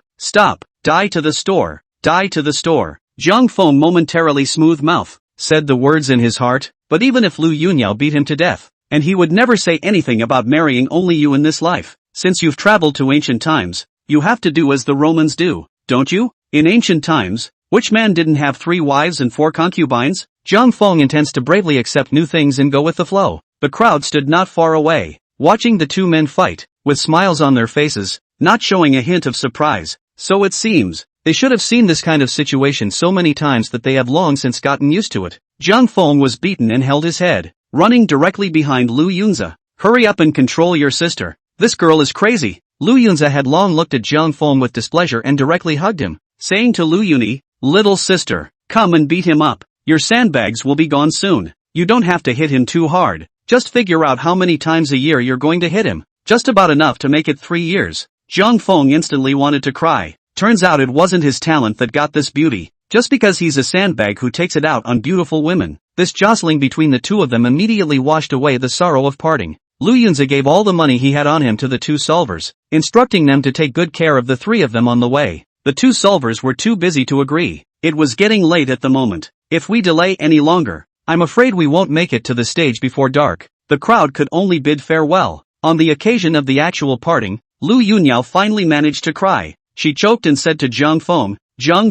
Die to the store. Jiang Feng momentarily smooth mouth, said the words in his heart, but even if Lu Yunyao beat him to death, and he would never say anything about marrying only you in this life. Since you've traveled to ancient times, you have to do as the Romans do, don't you? In ancient times, which man didn't have 3 wives and 4 concubines? Jiang Feng intends to bravely accept new things and go with the flow. The crowd stood not far away, watching the two men fight, with smiles on their faces, not showing a hint of surprise. So it seems, they should have seen this kind of situation so many times that they have long since gotten used to it. Jiang Feng was beaten and held his head, running directly behind Lu Yunza. Hurry up and control your sister. This girl is crazy. Lu Yunza had long looked at Jiang Feng with displeasure and directly hugged him, saying to Lu Yuni, little sister, come and beat him up. Your sandbags will be gone soon. You don't have to hit him too hard. Just figure out how many times a year you're going to hit him. Just about enough to make it 3 years. Jiang Feng instantly wanted to cry. Turns out it wasn't his talent that got this beauty, just because he's a sandbag who takes it out on beautiful women. This jostling between the two of them immediately washed away the sorrow of parting. Lu Yunza gave all the money he had on him to the 2 solvers, instructing them to take good care of the 3 of them on the way. The 2 solvers were too busy to agree. It was getting late at the moment. If we delay any longer, I'm afraid we won't make it to the stage before dark. The crowd could only bid farewell. On the occasion of the actual parting, Lu Yunyao finally managed to cry. She choked and said to Jiang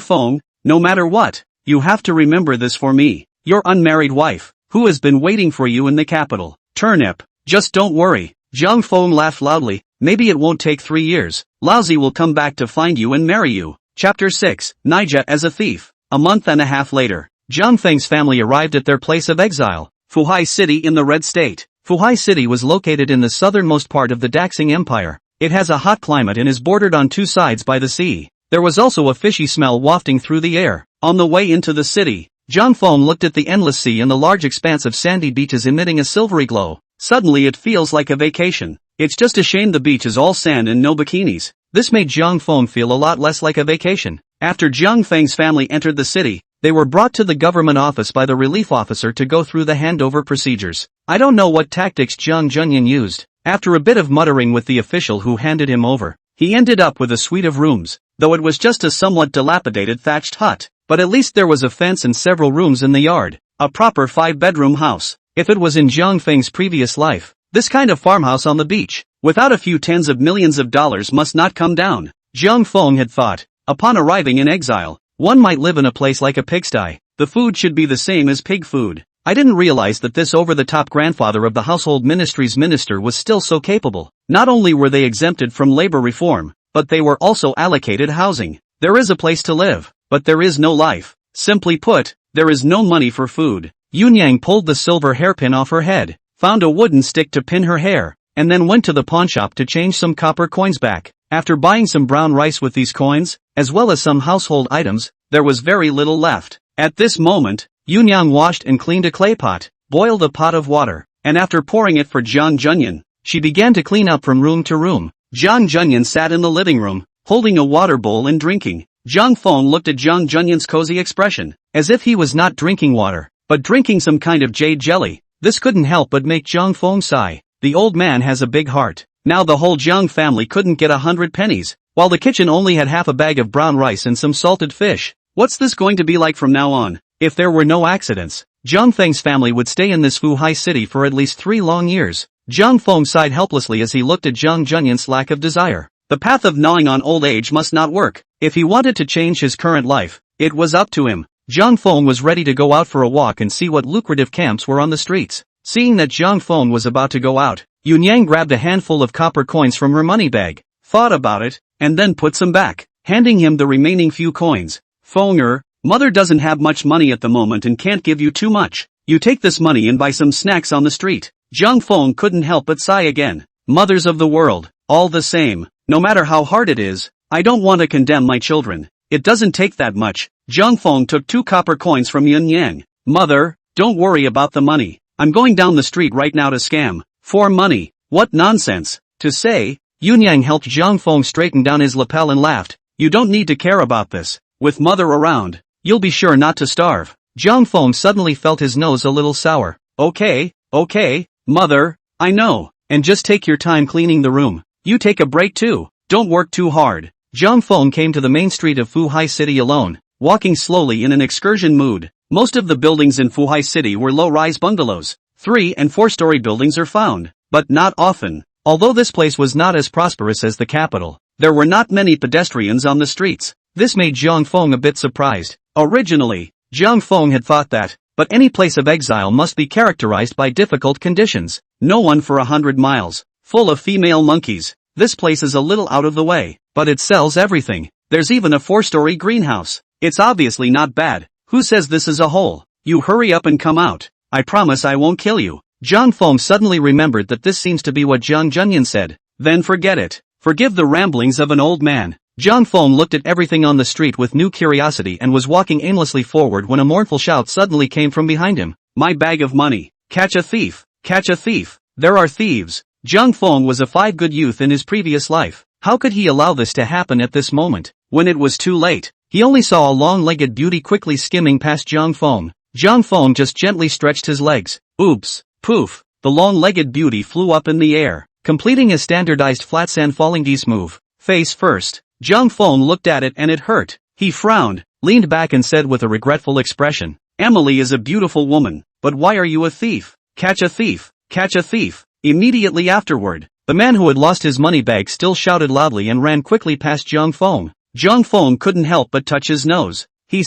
Feng, no matter what, you have to remember this for me. Your unmarried wife, who has been waiting for you in the capital. Turnip, just don't worry. Jiang Feng laughed loudly. Maybe it won't take 3 years. Laozi will come back to find you and marry you. Chapter 6, Naija as a thief. A month and a half later, Jiang Feng's family arrived at their place of exile. Fuhai City in the Red State. Fuhai City was located in the southernmost part of the Daxing Empire. It has a hot climate and is bordered on two sides by the sea. There was also a fishy smell wafting through the air. On the way into the city, Zhang Feng looked at the endless sea and the large expanse of sandy beaches emitting a silvery glow. Suddenly it feels like a vacation. It's just a shame the beach is all sand and no bikinis. This made Zhang Feng feel a lot less like a vacation. After Zhang Feng's family entered the city, they were brought to the government office by the relief officer to go through the handover procedures. I don't know what tactics Zhang Junyan used. After a bit of muttering with the official who handed him over, he ended up with a suite of rooms, though it was just a somewhat dilapidated thatched hut. But at least there was a fence and several rooms in the yard. A proper 5-bedroom house. If it was in Zhang Feng's previous life, this kind of farmhouse on the beach, without a few tens of millions of dollars must not come down. Zhang Feng had thought, upon arriving in exile, one might live in a place like a pigsty. The food should be the same as pig food. I didn't realize that this over-the-top grandfather of the household ministry's minister was still so capable. Not only were they exempted from labor reform, but they were also allocated housing. There is a place to live, but there is no life. Simply put, there is no money for food. Yunyang pulled the silver hairpin off her head, found a wooden stick to pin her hair, and then went to the pawnshop to change some copper coins back. After buying some brown rice with these coins, as well as some household items, there was very little left. At this moment, Yunyang washed and cleaned a clay pot, boiled a pot of water, and after pouring it for Zhang Junyan, she began to clean up from room to room. Zhang Junyan sat in the living room, holding a water bowl and drinking. Zhang Feng looked at Zhang Junyan's cozy expression, as if he was not drinking water, but drinking some kind of jade jelly. This couldn't help but make Zhang Feng sigh. The old man has a big heart. Now the whole Zhang family couldn't get 100 pennies, while the kitchen only had half a bag of brown rice and some salted fish. What's this going to be like from now on? If there were no accidents, Zhang Feng's family would stay in this Fuhai city for at least 3 long years. Zhang Feng sighed helplessly as he looked at Zhang Junyan's lack of desire. The path of gnawing on old age must not work. If he wanted to change his current life, it was up to him. Zhang Feng was ready to go out for a walk and see what lucrative camps were on the streets. Seeing that Zhang Feng was about to go out, Yunyang grabbed a handful of copper coins from her money bag, thought about it, and then put some back, handing him the remaining few coins. Fenger, mother doesn't have much money at the moment and can't give you too much. You take this money and buy some snacks on the street. Zhang Feng couldn't help but sigh again. Mothers of the world, all the same, no matter how hard it is, I don't want to condemn my children. It doesn't take that much. Zhang Feng took 2 copper coins from Yunyang. Mother, don't worry about the money. I'm going down the street right now to scam. For money. What nonsense. To say, Yunyang helped Zhang Feng straighten down his lapel and laughed. You don't need to care about this. With mother around, you'll be sure not to starve. Zhang Feng suddenly felt his nose a little sour. Okay, mother, I know. And just take your time cleaning the room. You take a break too. Don't work too hard. Zhang Feng came to the main street of Fuhai City alone, walking slowly in an excursion mood. Most of the buildings in Fuhai City were low-rise bungalows. 3- and 4-story buildings are found, but not often. Although this place was not as prosperous as the capital, there were not many pedestrians on the streets. This made Zhang Feng a bit surprised. Originally, Zhang Feng had thought that, but any place of exile must be characterized by difficult conditions. No one for 100 miles, full of female monkeys. This place is a little out of the way, but it sells everything. There's even a 4-story greenhouse. It's obviously not bad. Who says this is a hole? You hurry up and come out. I promise I won't kill you. Zhang Feng suddenly remembered that this seems to be what Zhang Junyan said. Then forget it. Forgive the ramblings of an old man. Zhang Feng looked at everything on the street with new curiosity and was walking aimlessly forward when a mournful shout suddenly came from behind him. My bag of money. Catch a thief. Catch a thief. There are thieves. Zhang Feng was a 5-good youth in his previous life. How could he allow this to happen at this moment? When it was too late, he only saw a long-legged beauty quickly skimming past Zhang Feng. Zhang Feng just gently stretched his legs. Oops. Poof. The long-legged beauty flew up in the air, completing a standardized flat sand falling geese move. Face first. Zhang Feng looked at it and it hurt. He frowned, leaned back and said with a regretful expression, Emily is a beautiful woman, but why are you a thief? Catch a thief. Catch a thief. Immediately afterward, the man who had lost his money bag still shouted loudly and ran quickly past Zhang Feng. Zhang Feng couldn't help but touch his nose. He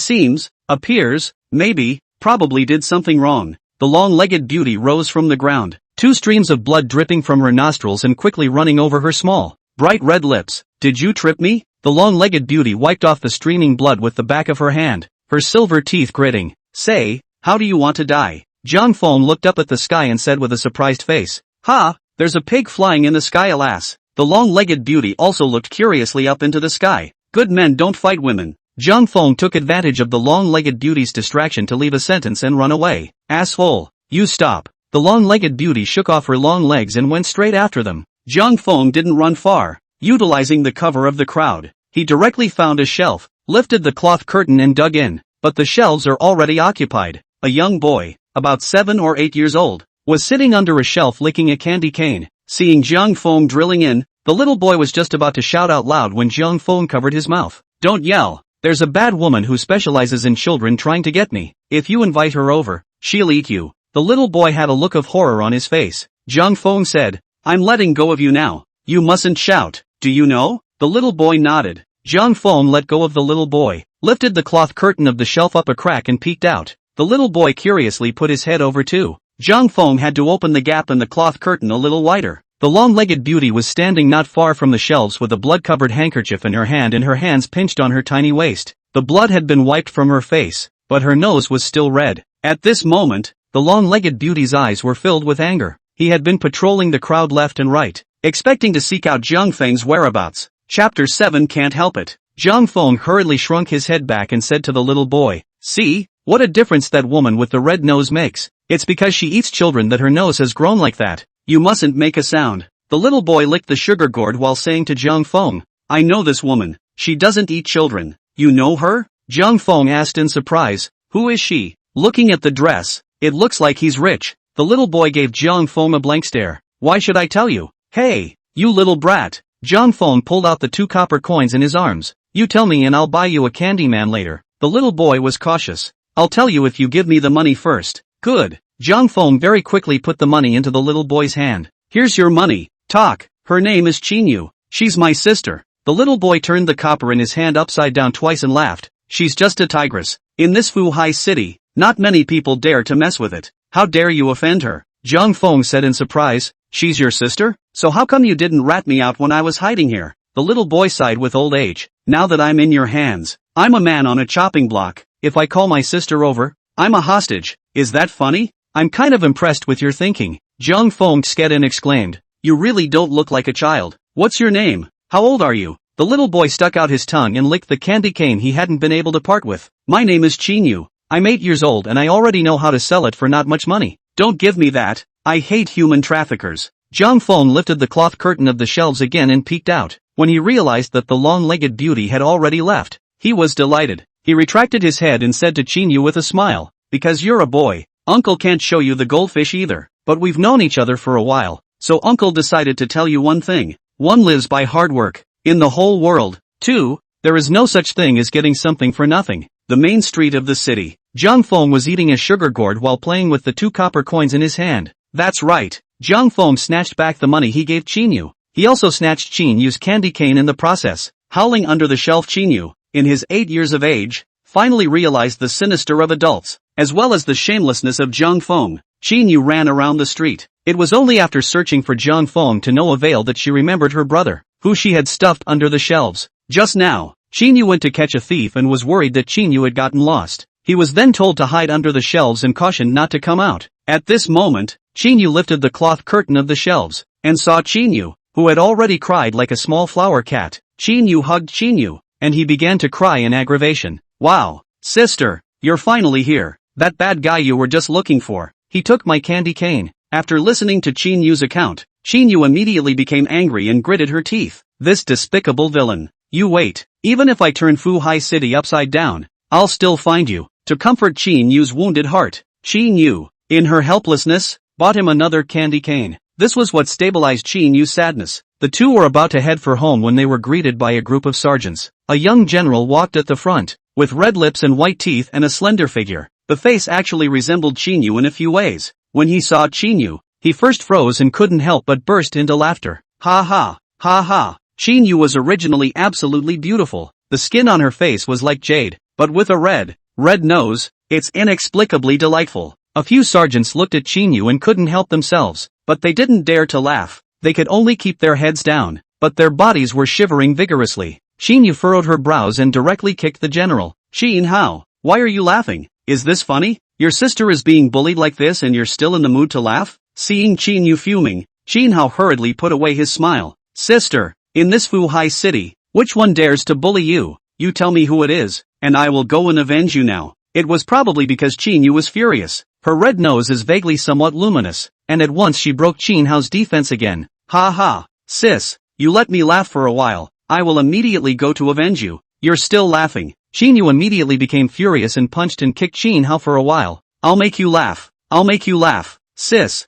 appears, maybe, probably did something wrong. The long-legged beauty rose from the ground, 2 streams of blood dripping from her nostrils and quickly running over her small, bright red lips. Did you trip me? The long-legged beauty wiped off the streaming blood with the back of her hand, her silver teeth gritting. Say, how do you want to die? Zhang Feng looked up at the sky and said with a surprised face, "Ha, there's a pig flying in the sky, alas." The long-legged beauty also looked curiously up into the sky. "Good men don't fight women." Zhang Feng took advantage of the long-legged beauty's distraction to leave a sentence and run away. "Asshole, you stop." The long-legged beauty shook off her long legs and went straight after them. Zhang Feng didn't run far. Utilizing the cover of the crowd, he directly found a shelf, lifted the cloth curtain and dug in, but the shelves are already occupied. A young boy, about 7 or 8 years old, was sitting under a shelf licking a candy cane. Seeing Zhang Feng drilling in, the little boy was just about to shout out loud when Zhang Feng covered his mouth. "Don't yell. There's a bad woman who specializes in children trying to get me. If you invite her over, she'll eat you." The little boy had a look of horror on his face. Zhang Feng said, "I'm letting go of you now. You mustn't shout. Do you know?" The little boy nodded. Zhang Feng let go of the little boy, lifted the cloth curtain of the shelf up a crack and peeked out. The little boy curiously put his head over too. Zhang Feng had to open the gap in the cloth curtain a little wider. The long-legged beauty was standing not far from the shelves with a blood-covered handkerchief in her hand and her hands pinched on her tiny waist. The blood had been wiped from her face, but her nose was still red. At this moment, the long-legged beauty's eyes were filled with anger. He had been patrolling the crowd left and right, expecting to seek out Zhang Feng's whereabouts. Chapter 7 Can't Help It. Zhang Feng hurriedly shrunk his head back and said to the little boy, "See, what a difference that woman with the red nose makes. It's because she eats children that her nose has grown like that. You mustn't make a sound." The little boy licked the sugar gourd while saying to Zhang Feng, "I know this woman. She doesn't eat children." "You know her?" Zhang Feng asked in surprise. "Who is she?" Looking at the dress, "It looks like he's rich." The little boy gave Zhang Feng a blank stare. "Why should I tell you?" "Hey, you little brat." Zhang Feng pulled out the 2 copper coins in his arms. "You tell me and I'll buy you a candy man later." The little boy was cautious. "I'll tell you if you give me the money first." "Good." Zhang Feng very quickly put the money into the little boy's hand. "Here's your money. Talk. Her name is Qinyu. She's my sister." The little boy turned the copper in his hand upside down twice and laughed. "She's just a tigress. In this Fuhai city, not many people dare to mess with it. How dare you offend her?" Zhang Feng said in surprise. "She's your sister? So how come you didn't rat me out when I was hiding here?" The little boy sighed with old age. "Now that I'm in your hands, I'm a man on a chopping block. If I call my sister over, I'm a hostage. Is that funny? I'm kind of impressed with your thinking." Zhang Feng sked and exclaimed, "You really don't look like a child. What's your name? How old are you?" The little boy stuck out his tongue and licked the candy cane he hadn't been able to part with. "My name is Qinyu. I'm 8 years old and I already know how to sell it for not much money." "Don't give me that. I hate human traffickers." Zhang Feng lifted the cloth curtain of the shelves again and peeked out. When he realized that the long-legged beauty had already left, he was delighted. He retracted his head and said to Qinyu with a smile, "Because you're a boy, Uncle can't show you the goldfish either. But we've known each other for a while, so Uncle decided to tell you one thing. 1 lives by hard work. In the whole world. 2, there is no such thing as getting something for nothing." The main street of the city. Zhang Feng was eating a sugar gourd while playing with the 2 copper coins in his hand. "That's right." Zhang Feng snatched back the money he gave Qinyu. He also snatched Qinyu's candy cane in the process. Howling under the shelf, Qinyu, in his 8 years of age, finally realized the sinister of adults, as well as the shamelessness of Zhang Feng. Qinyu ran around the street. It was only after searching for Zhang Feng to no avail that she remembered her brother, who she had stuffed under the shelves. Just now, Qinyu went to catch a thief and was worried that Qinyu had gotten lost. He was then told to hide under the shelves and cautioned not to come out. At this moment, Qinyu lifted the cloth curtain of the shelves, and saw Qinyu, who had already cried like a small flower cat. Qinyu hugged Qinyu, and he began to cry in aggravation. "Wow, sister, you're finally here. That bad guy you were just looking for. He took my candy cane." After listening to Qinyu's account, Qinyu immediately became angry and gritted her teeth. "This despicable villain. You wait. Even if I turn Fuhai City upside down, I'll still find you." To comfort Qinyu's wounded heart, Qinyu, in her helplessness, bought him another candy cane. This was what stabilized Qinyu's sadness. The two were about to head for home when they were greeted by a group of sergeants. A young general walked at the front, with red lips and white teeth and a slender figure. The face actually resembled Qinyu in a few ways. When he saw Qinyu, he first froze and couldn't help but burst into laughter. "Ha ha, ha ha." Qinyu was originally absolutely beautiful. The skin on her face was like jade, but with a red nose. It's inexplicably delightful. A few sergeants looked at Qinyu and couldn't help themselves, but they didn't dare to laugh. They could only keep their heads down, but their bodies were shivering vigorously. Qinyu furrowed her brows and directly kicked the general. "Qin Hao, why are you laughing? Is this funny?" Your sister is being bullied like this and you're still in the mood to laugh? Seeing Qin Yu fuming, Qin Hao hurriedly put away his smile. Sister, in this Fuhai city, which one dares to bully you? You tell me who it is, and I will go and avenge you now. It was probably because Qin Yu was furious. Her red nose is vaguely somewhat luminous, and at once she broke Qin Hao's defense again. Ha ha, sis, you let me laugh for a while, I will immediately go to avenge you. You're still laughing. Qin Yu immediately became furious and punched and kicked Qin Hao for a while. I'll make you laugh. I'll make you laugh. Sis,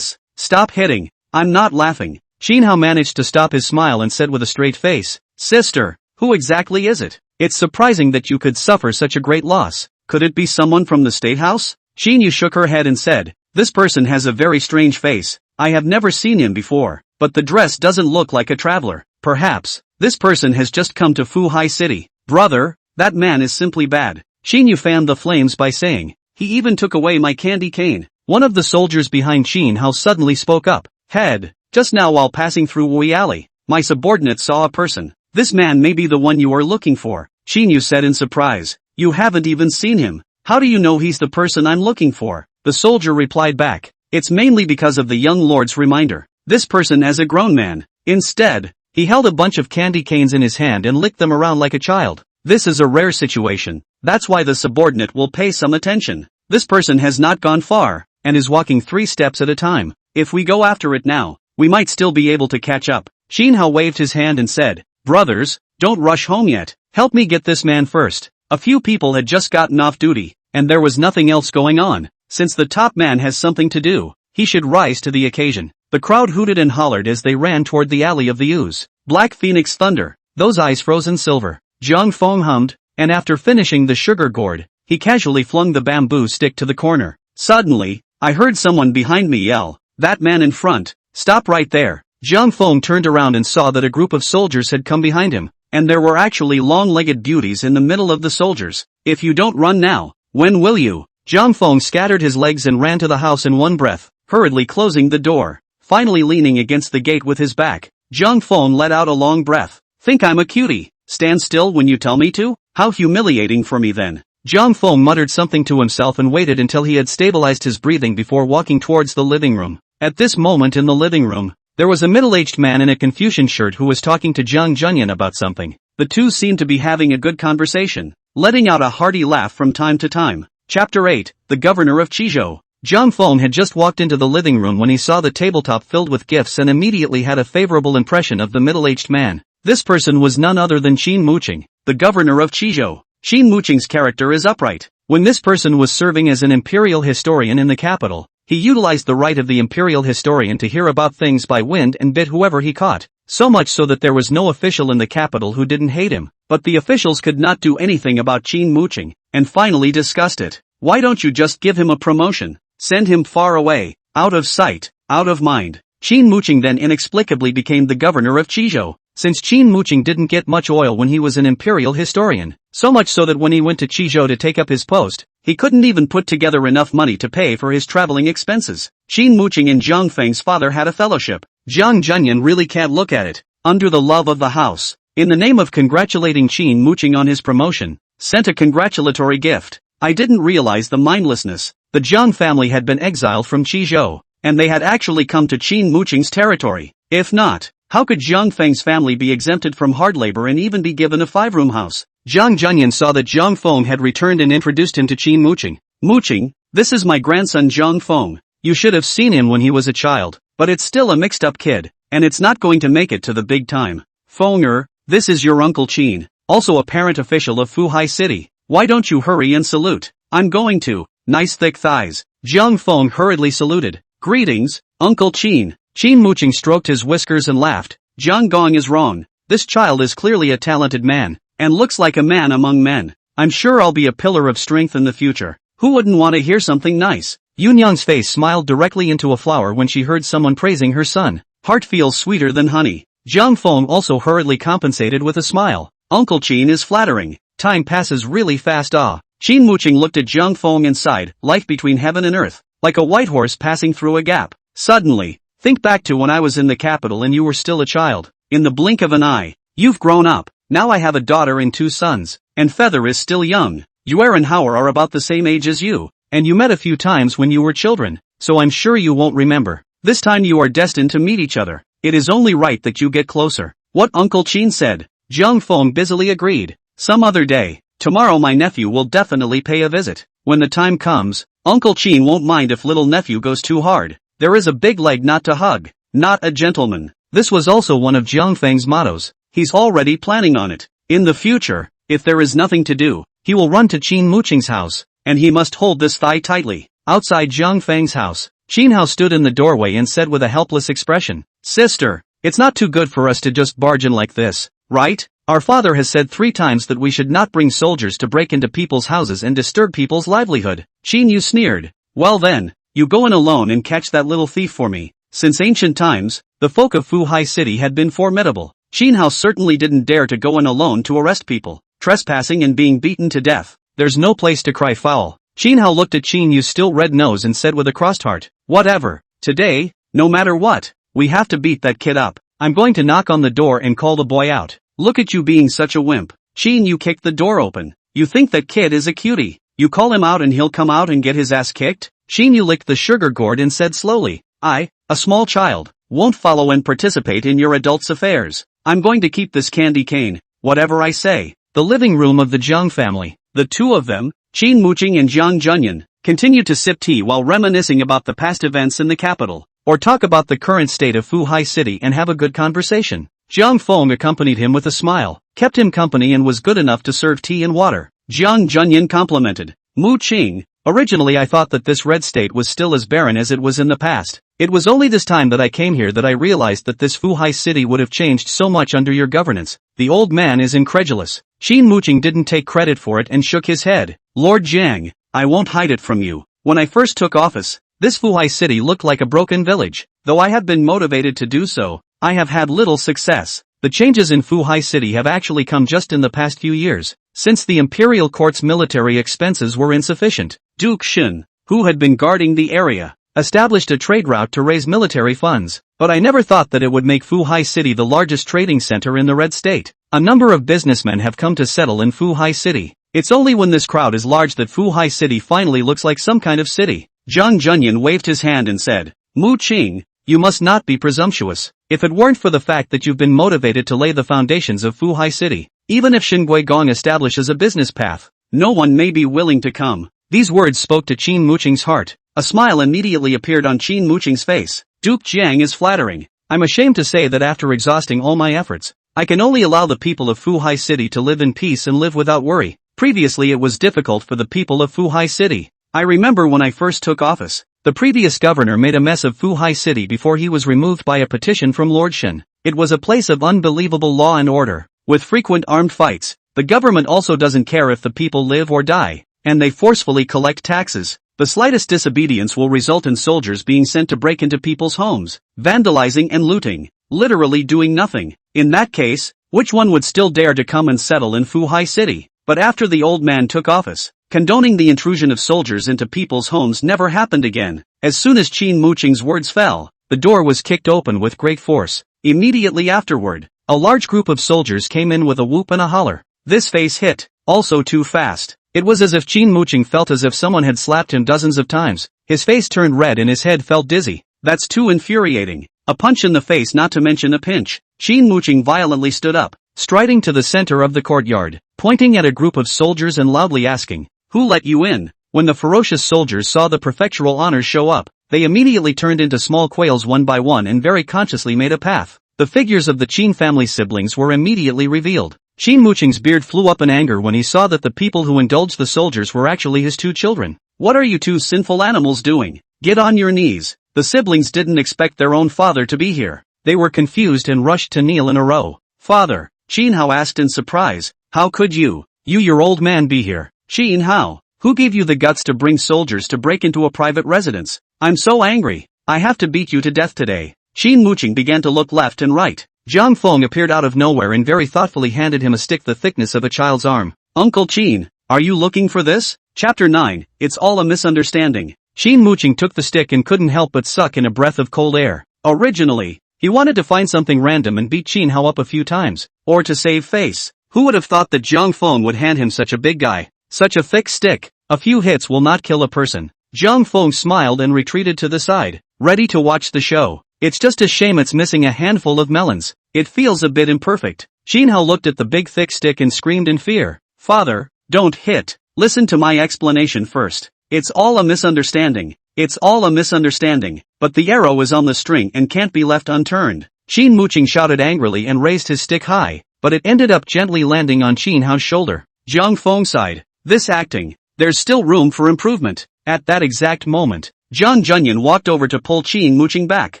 stop hitting. I'm not laughing. Qin Hao managed to stop his smile and said with a straight face, Sister, who exactly is it? It's surprising that you could suffer such a great loss. Could it be someone from the State House? Qin Yu shook her head and said, This person has a very strange face. I have never seen him before, but the dress doesn't look like a traveler. Perhaps, this person has just come to Fuhai City. Brother, that man is simply bad. Qin Yu fanned the flames by saying, He even took away my candy cane. One of the soldiers behind Qin Hao suddenly spoke up. Head, just now while passing through Wui Alley, my subordinate saw a person. This man may be the one you are looking for. Qin Yu said in surprise. You haven't even seen him. How do you know he's the person I'm looking for? The soldier replied back. It's mainly because of the young lord's reminder. This person as a grown man. Instead, he held a bunch of candy canes in his hand and licked them around like a child. This is a rare situation. That's why the subordinate will pay some attention. This person has not gone far, and is walking 3 steps at a time. If we go after it now, we might still be able to catch up. Qin Hao waved his hand and said, Brothers, don't rush home yet. Help me get this man first. A few people had just gotten off duty, and there was nothing else going on. Since the top man has something to do, he should rise to the occasion. The crowd hooted and hollered as they ran toward the alley of the ooze. Black Phoenix Thunder, those eyes frozen silver. Jiang Feng hummed, and after finishing the sugar gourd, he casually flung the bamboo stick to the corner. Suddenly, I heard someone behind me yell, That man in front, stop right there. Jiang Feng turned around and saw that a group of soldiers had come behind him, and there were actually long-legged beauties in the middle of the soldiers. If you don't run now, when will you? Jiang Feng scattered his legs and ran to the house in one breath, hurriedly closing the door. Finally leaning against the gate with his back, Jiang Feng let out a long breath. Think I'm a cutie? Stand still when you tell me to? How humiliating for me then. Jiang Feng muttered something to himself and waited until he had stabilized his breathing before walking towards the living room. At this moment in the living room, there was a middle-aged man in a Confucian shirt who was talking to Jiang Junyan about something. The two seemed to be having a good conversation, letting out a hearty laugh from time to time. Chapter 8, The Governor of Qizhou. Jiang Feng had just walked into the living room when he saw the tabletop filled with gifts and immediately had a favorable impression of the middle-aged man. This person was none other than Qin Muqing, the governor of Qizhou. Qin Muqing's character is upright. When this person was serving as an imperial historian in the capital, he utilized the right of the imperial historian to hear about things by wind and bit whoever he caught, so much so that there was no official in the capital who didn't hate him. But the officials could not do anything about Qin Muqing, and finally discussed it. Why don't you just give him a promotion? Send him far away, out of sight, out of mind. Qin Muqing then inexplicably became the governor of Qizhou, since Qin Muqing didn't get much oil when he was an imperial historian, so much so that when he went to Qizhou to take up his post, he couldn't even put together enough money to pay for his traveling expenses. Qin Muqing and Jiang Feng's father had a fellowship. Jiang Junyan really can't look at it. Under the love of the house, in the name of congratulating Qin Muqing on his promotion, sent a congratulatory gift. I didn't realize the mindlessness. The Jiang family had been exiled from Qizhou, and they had actually come to Qin Muqing's territory. If not, how could Jiang Feng's family be exempted from hard labor and even be given a 5-room house? Jiang Junyan saw that Jiang Feng had returned and introduced him to Qin Muqing. Muqing, this is my grandson Jiang Feng. You should have seen him when he was a child, but it's still a mixed-up kid, and it's not going to make it to the big time. Fenger, this is your uncle Qin, also a parent official of Fuhai City. Why don't you hurry and salute? I'm going to. Nice thick thighs. Jiang Feng hurriedly saluted. Greetings, Uncle Qin. Qin Muqing stroked his whiskers and laughed. Jiang Gong is wrong. This child is clearly a talented man, and looks like a man among men. I'm sure I'll be a pillar of strength in the future. Who wouldn't want to hear something nice? Yunyang's face smiled directly into a flower when she heard someone praising her son. Heart feels sweeter than honey. Jiang Feng also hurriedly compensated with a smile. Uncle Qin is flattering. Time passes really fast. Qin Muqing looked at Jiang Feng and sighed, life between heaven and earth, like a white horse passing through a gap. Suddenly, think back to when I was in the capital and you were still a child. In the blink of an eye, you've grown up. Now I have a daughter and 2 sons, and Feather is still young. Yuer and Howard are about the same age as you. and you met a few times when you were children, so I'm sure you won't remember. This time you are destined to meet each other. It is only right that you get closer. What Uncle Chin said. Jiang Feng busily agreed. Some other day. Tomorrow my nephew will definitely pay a visit. When the time comes, Uncle Chin won't mind if little nephew goes too hard. There is a big leg not to hug. Not a gentleman. This was also one of Jiang Feng's mottos. He's already planning on it. In the future, if there is nothing to do, he will run to Qin Muqing's house, and he must hold this thigh tightly. Outside Jiang Feng's house, Qin Hao stood in the doorway and said with a helpless expression, "Sister, it's not too good for us to just barge in like this, right? Our father has said 3 times that we should not bring soldiers to break into people's houses and disturb people's livelihood." Qin Yu sneered. "Well then, you go in alone and catch that little thief for me." Since ancient times, the folk of Fuhai city had been formidable. Qin Hao certainly didn't dare to go in alone to arrest people, trespassing and being beaten to death. There's no place to cry foul. Qin Hao looked at Qin Yu's still red nose and said with a crossed heart, "Whatever. Today, no matter what, we have to beat that kid up. I'm going to knock on the door and call the boy out." "Look at you being such a wimp." Qin Yu kicked the door open. "You think that kid is a cutie? You call him out and he'll come out and get his ass kicked?" Qin Yu licked the sugar gourd and said slowly, "I, a small child, won't follow and participate in your adults' affairs. I'm going to keep this candy cane, whatever I say." The living room of the Jiang family, the two of them, Qin Muqing and Jiang Junyan, continued to sip tea while reminiscing about the past events in the capital, or talk about the current state of Fuhai city and have a good conversation. Jiang Feng accompanied him with a smile, kept him company and was good enough to serve tea and water. Jiang Junyan complimented, "Mu Qing, originally I thought that this red state was still as barren as it was in the past. It was only this time that I came here that I realized that this Fuhai city would have changed so much under your governance." The old man is incredulous. Qin Muqing didn't take credit for it and shook his head. "Lord Jiang, I won't hide it from you. When I first took office, this Fuhai city looked like a broken village. Though I have been motivated to do so, I have had little success. The changes in Fuhai city have actually come just in the past few years, since the imperial court's military expenses were insufficient. Duke Shen, who had been guarding the area, established a trade route to raise military funds, but I never thought that it would make Fuhai city the largest trading center in the red state. A number of businessmen have come to settle in Fuhai city. It's only when this crowd is large that Fuhai city finally looks like some kind of city." Jiang Junyan waved his hand and said, "Mu Qing, you must not be presumptuous. If it weren't for the fact that you've been motivated to lay the foundations of Fuhai city, even if Xingui Gong establishes a business path, no one may be willing to come." These words spoke to Qin Muqing's heart. A smile immediately appeared on Qin Muqing's face. "Duke Jiang is flattering. I'm ashamed to say that after exhausting all my efforts, I can only allow the people of Fuhai city to live in peace and live without worry. Previously it was difficult for the people of Fuhai city. I remember when I first took office, the previous governor made a mess of Fuhai city before he was removed by a petition from Lord Shen. It was a place of unbelievable law and order, with frequent armed fights. The government also doesn't care if the people live or die, and they forcefully collect taxes. The slightest disobedience will result in soldiers being sent to break into people's homes, vandalizing and looting, literally doing nothing. In that case, which one would still dare to come and settle in Fuhai city? But after the old man took office, condoning the intrusion of soldiers into people's homes never happened again. As soon as Qin Muqing's words fell, the door was kicked open with great force. Immediately afterward, a large group of soldiers came in with a whoop and a holler. This face hit, also too fast. It was as if Qin Muqing felt as if someone had slapped him dozens of times. His face turned red and his head felt dizzy. That's too infuriating. A punch in the face, not to mention a pinch. Qin Muqing violently stood up, striding to the center of the courtyard, pointing at a group of soldiers and loudly asking, "Who let you in?" When the ferocious soldiers saw the prefectural honors show up, they immediately turned into small quails one by one and very consciously made a path. The figures of the Qin family siblings were immediately revealed. Qin Muqing's beard flew up in anger when he saw that the people who indulged the soldiers were actually his 2 children. "What are you 2 sinful animals doing? Get on your knees." The siblings didn't expect their own father to be here. They were confused and rushed to kneel in a row. "Father," Qin Hao asked in surprise, "how could you, your old man, be here?" "Qin Hao, who gave you the guts to bring soldiers to break into a private residence? I'm so angry. I have to beat you to death today." Qin Muqing began to look left and right. Jiang Feng appeared out of nowhere and very thoughtfully handed him a stick the thickness of a child's arm. "Uncle Qin, are you looking for this?" Chapter 9, It's All a Misunderstanding. Qin Muqing took the stick and couldn't help but suck in a breath of cold air. Originally, he wanted to find something random and beat Qin Hao up a few times, or to save face. Who would have thought that Jiang Feng would hand him such a big guy, such a thick stick? A few hits will not kill a person. Zhang Feng smiled and retreated to the side, ready to watch the show. It's just a shame it's missing a handful of melons. It feels a bit imperfect. Xinhao looked at the big thick stick and screamed in fear. Father, don't hit. Listen to my explanation first. It's all a misunderstanding. It's all a misunderstanding. But the arrow is on the string and can't be left unturned. Qin Muqing shouted angrily and raised his stick high, but it ended up gently landing on Qinhao's shoulder. Zhang Feng sighed. This acting. There's still room for improvement. At that exact moment, Zhang Junyan walked over to pull Qin Muqing back.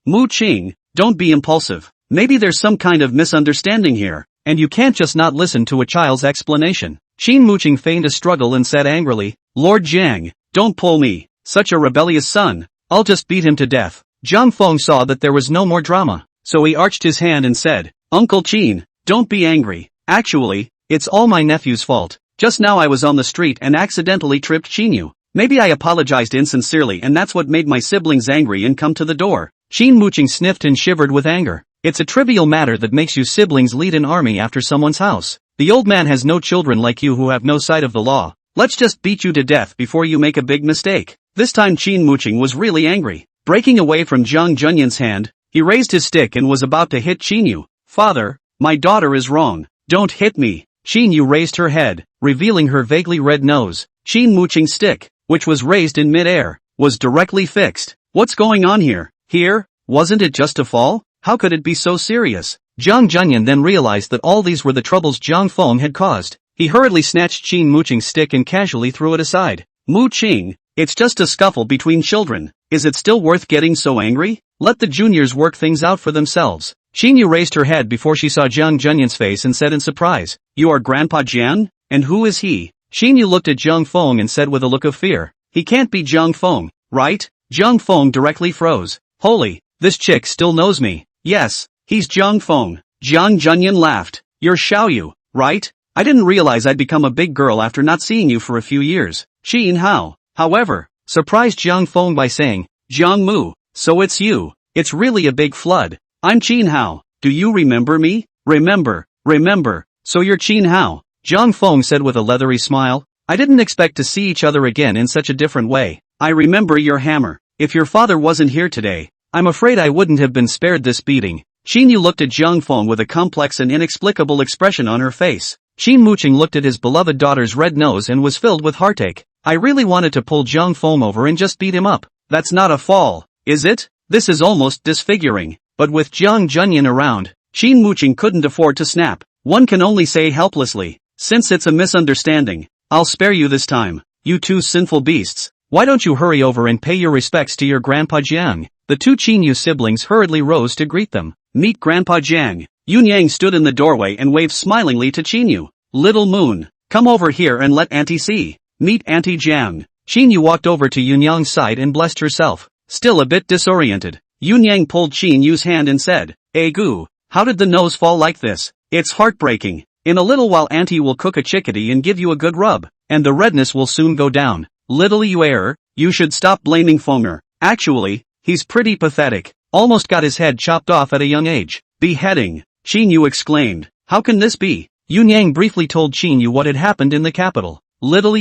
Mu Qing, don't be impulsive. Maybe there's some kind of misunderstanding here, and you can't just not listen to a child's explanation. Qin Muqing feigned a struggle and said angrily, Lord Jiang, don't pull me, such a rebellious son. I'll just beat him to death. Zhang Feng saw that there was no more drama, so he arched his hand and said, Uncle Qin, don't be angry. Actually, it's all my nephew's fault. Just now I was on the street and accidentally tripped Qinyu. Maybe I apologized insincerely and that's what made my siblings angry and come to the door. Qin Muqing sniffed and shivered with anger. It's a trivial matter that makes you siblings lead an army after someone's house. The old man has no children like you who have no sight of the law. Let's just beat you to death before you make a big mistake. This time Qin Muqing was really angry. Breaking away from Zhang Junyan's hand, he raised his stick and was about to hit Qinyu. Father, my daughter is wrong. Don't hit me. Qinyu raised her head, revealing her vaguely red nose. Qin Muqing's stick, which was raised in mid-air, was directly fixed. What's going on here? Here? Wasn't it just a fall? How could it be so serious? Zhang Junyan then realized that all these were the troubles Zhang Feng had caused. He hurriedly snatched Qin Muqing's stick and casually threw it aside. Mu Qing, it's just a scuffle between children. Is it still worth getting so angry? Let the juniors work things out for themselves. Qinyu raised her head before she saw Zhang Junyan's face and said in surprise, You are Grandpa Jian? And who is he? Qinyu looked at Zhang Feng and said with a look of fear, He can't be Zhang Feng, right? Zhang Feng directly froze. Holy, this chick still knows me. Yes, he's Zhang Feng. Zhang Junyan laughed. You're Xiaoyu, right? I didn't realize I'd become a big girl after not seeing you for a few years. Qin Hao, however, surprised Zhang Feng by saying, Zhang Mu, so it's you. It's really a big flood. I'm Qin Hao. Do you remember me? Remember, so you're Qin Hao. Zhang Feng said with a leathery smile. I didn't expect to see each other again in such a different way. I remember your hammer. If your father wasn't here today, I'm afraid I wouldn't have been spared this beating. Qinyu looked at Zhang Feng with a complex and inexplicable expression on her face. Qin Muqing looked at his beloved daughter's red nose and was filled with heartache. I really wanted to pull Zhang Feng over and just beat him up. That's not a fall, is it? This is almost disfiguring. But with Zhang Junyan around, Qin Muqing couldn't afford to snap. One can only say helplessly, since it's a misunderstanding, I'll spare you this time. You two sinful beasts, why don't you hurry over and pay your respects to your Grandpa Jiang? The two Qinyu siblings hurriedly rose to greet them. Meet Grandpa Jiang. Yun Yang stood in the doorway and waved smilingly to Qinyu. Little Moon, come over here and let Auntie see. Meet Auntie Jiang. Qinyu walked over to Yun Yang's side and blessed herself. Still a bit disoriented, Yun Yang pulled Qinyu's hand and said, Gu, how did the nose fall like this? It's heartbreaking. In a little while Auntie will cook a chickadee and give you a good rub, and the redness will soon go down. Little you should stop blaming Fenger. Actually, he's pretty pathetic. Almost got his head chopped off at a young age. Beheading, Qinyu exclaimed. How can this be? Yun Yang briefly told Qinyu what had happened in the capital. Little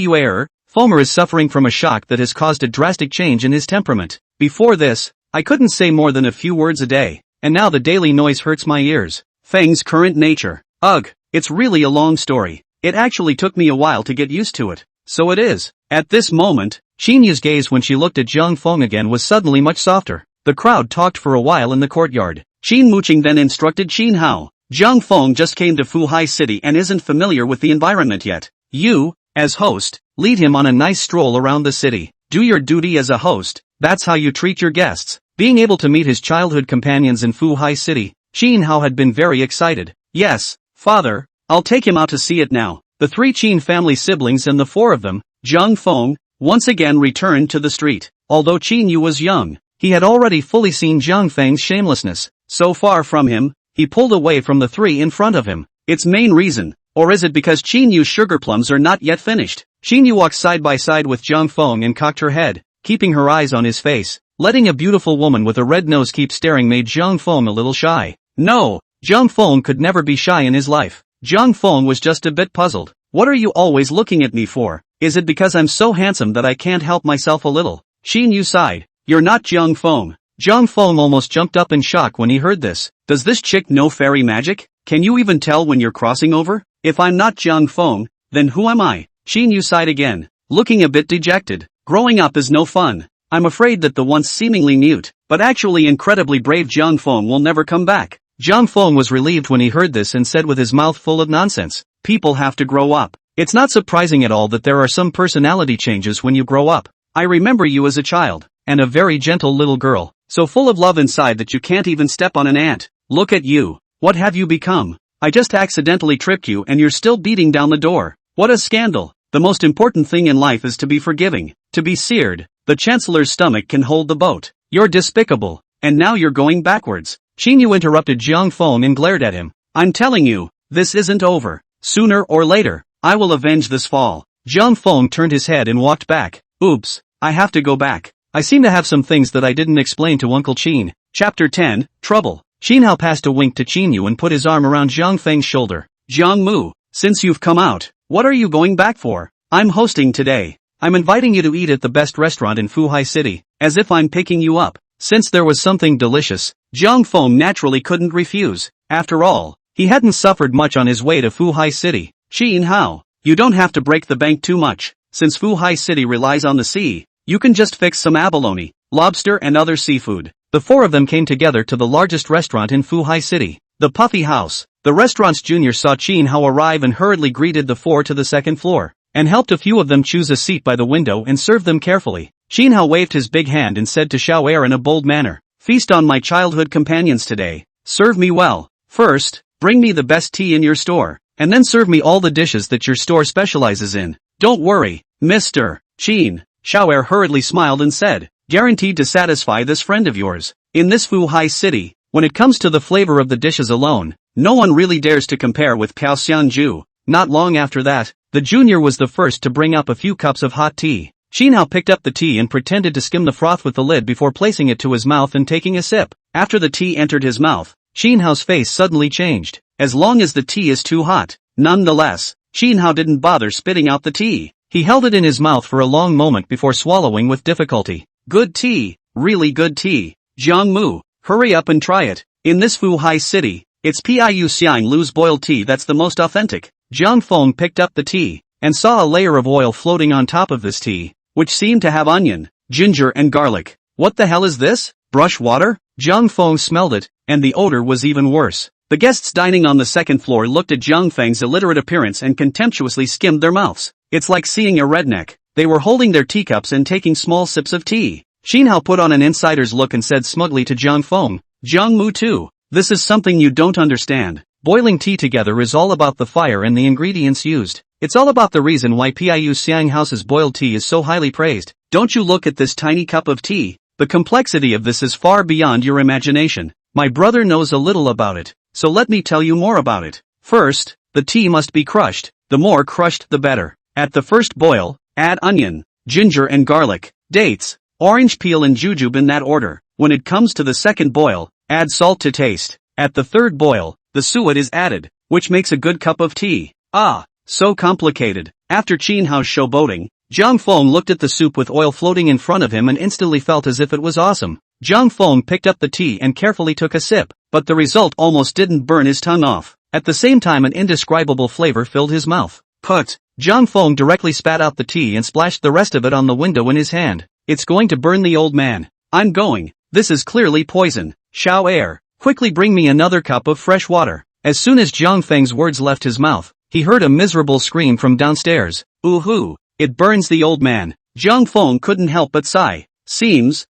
Fenger is suffering from a shock that has caused a drastic change in his temperament. Before this, I couldn't say more than a few words a day, and now the daily noise hurts my ears. Feng's current nature. Ugh, it's really a long story. It actually took me a while to get used to it. So it is. At this moment, Qinyu's gaze when she looked at Zhang Feng again was suddenly much softer. The crowd talked for a while in the courtyard. Qin Muqing then instructed Qin Hao. Zhang Feng just came to Fuhai City and isn't familiar with the environment yet. You, as host, lead him on a nice stroll around the city. Do your duty as a host. That's how you treat your guests. Being able to meet his childhood companions in Fuhai City, Qin Hao had been very excited. Yes, father, I'll take him out to see it now. The three Qin family siblings and the four of them, Zhang Feng, once again returned to the street. Although Qinyu was young, he had already fully seen Zhang Feng's shamelessness. So far from him, he pulled away from the three in front of him. Its main reason, or is it because Qinyu's sugar plums are not yet finished? Qinyu walked side by side with Zhang Feng and cocked her head, keeping her eyes on his face. Letting a beautiful woman with a red nose keep staring made Zhang Feng a little shy. No, Zhang Feng could never be shy in his life. Zhang Feng was just a bit puzzled. What are you always looking at me for? Is it because I'm so handsome that I can't help myself a little? Xin Yu sighed. You're not Jiang Feng. Jiang Feng almost jumped up in shock when he heard this. Does this chick know fairy magic? Can you even tell when you're crossing over? If I'm not Jiang Feng, then who am I? Xin Yu sighed again, looking a bit dejected. Growing up is no fun. I'm afraid that the once seemingly mute, but actually incredibly brave Jiang Feng will never come back. Jiang Feng was relieved when he heard this and said with his mouth full of nonsense, people have to grow up. It's not surprising at all that there are some personality changes when you grow up. I remember you as a child, and a very gentle little girl, so full of love inside that you can't even step on an ant. Look at you. What have you become? I just accidentally tripped you and you're still beating down the door. What a scandal. The most important thing in life is to be forgiving, to be seared. The Chancellor's stomach can hold the boat. You're despicable, and now you're going backwards. Xin Yu interrupted Jiang Feng and glared at him. I'm telling you, this isn't over. Sooner or later, I will avenge this fall. Jiang Feng turned his head and walked back. Oops, I have to go back. I seem to have some things that I didn't explain to Uncle Qin. Chapter 10, Trouble. Xin Hao passed a wink to Qin Yu and put his arm around Jiang Feng's shoulder. Jiang Mu, since you've come out, what are you going back for? I'm hosting today. I'm inviting you to eat at the best restaurant in Fuhai City, as if I'm picking you up. Since there was something delicious, Jiang Feng naturally couldn't refuse. After all, he hadn't suffered much on his way to Fuhai City. Qin Hao, you don't have to break the bank too much. Since Fuhai City relies on the sea, you can just fix some abalone, lobster and other seafood. The four of them came together to the largest restaurant in Fuhai City, the Puffy House. The restaurant's junior saw Qin Hao arrive and hurriedly greeted the four to the second floor, and helped a few of them choose a seat by the window and served them carefully. Qin Hao waved his big hand and said to Xiao Er in a bold manner, feast on my childhood companions today. Serve me well. First, bring me the best tea in your store, and then serve me all the dishes that your store specializes in. Don't worry, Mr. Qin. Xiao Er hurriedly smiled and said, guaranteed to satisfy this friend of yours. In this Fuhai City, when it comes to the flavor of the dishes alone, no one really dares to compare with Piao Xianju. Not long after that, the junior was the first to bring up a few cups of hot tea. Qin Hao picked up the tea and pretended to skim the froth with the lid before placing it to his mouth and taking a sip. After the tea entered his mouth, Qin Hao's face suddenly changed. As long as the tea is too hot. Nonetheless, Qin Hao didn't bother spitting out the tea. He held it in his mouth for a long moment before swallowing with difficulty. Good tea, really good tea. Jiang Mu, hurry up and try it. In this Fuhai City, it's Piu Xiang Lu's boiled tea that's the most authentic. Jiang Feng picked up the tea, and saw a layer of oil floating on top of this tea, which seemed to have onion, ginger and garlic. What the hell is this? Brush water? Jiang Feng smelled it, and the odor was even worse. The guests dining on the second floor looked at Jiang Feng's illiterate appearance and contemptuously skimmed their mouths. It's like seeing a redneck. They were holding their teacups and taking small sips of tea. Qin Hao put on an insider's look and said smugly to Jiang Feng, Jiang Mu too. This is something you don't understand. Boiling tea together is all about the fire and the ingredients used. It's all about the reason why Piu Xiang House's boiled tea is so highly praised. Don't you look at this tiny cup of tea? The complexity of this is far beyond your imagination. My brother knows a little about it, so let me tell you more about it. First, the tea must be crushed. The more crushed the better. At the first boil, add onion, ginger and garlic, dates, orange peel and jujube in that order. When it comes to the second boil, add salt to taste. At the third boil, the suet is added, which makes a good cup of tea. Ah, so complicated. After Qin Hao's showboating, Jiang Feng looked at the soup with oil floating in front of him and instantly felt as if it was awesome. Jiang Feng picked up the tea and carefully took a sip, but the result almost didn't burn his tongue off. At the same time an indescribable flavor filled his mouth. Put! Jiang Feng directly spat out the tea and splashed the rest of it on the window in his hand. It's going to burn the old man. I'm going. This is clearly poison. Xiao Er, quickly bring me another cup of fresh water. As soon as Jiang Feng's words left his mouth, he heard a miserable scream from downstairs. Ooh-hoo, it burns the old man. Jiang Feng couldn't help but sigh. Seems,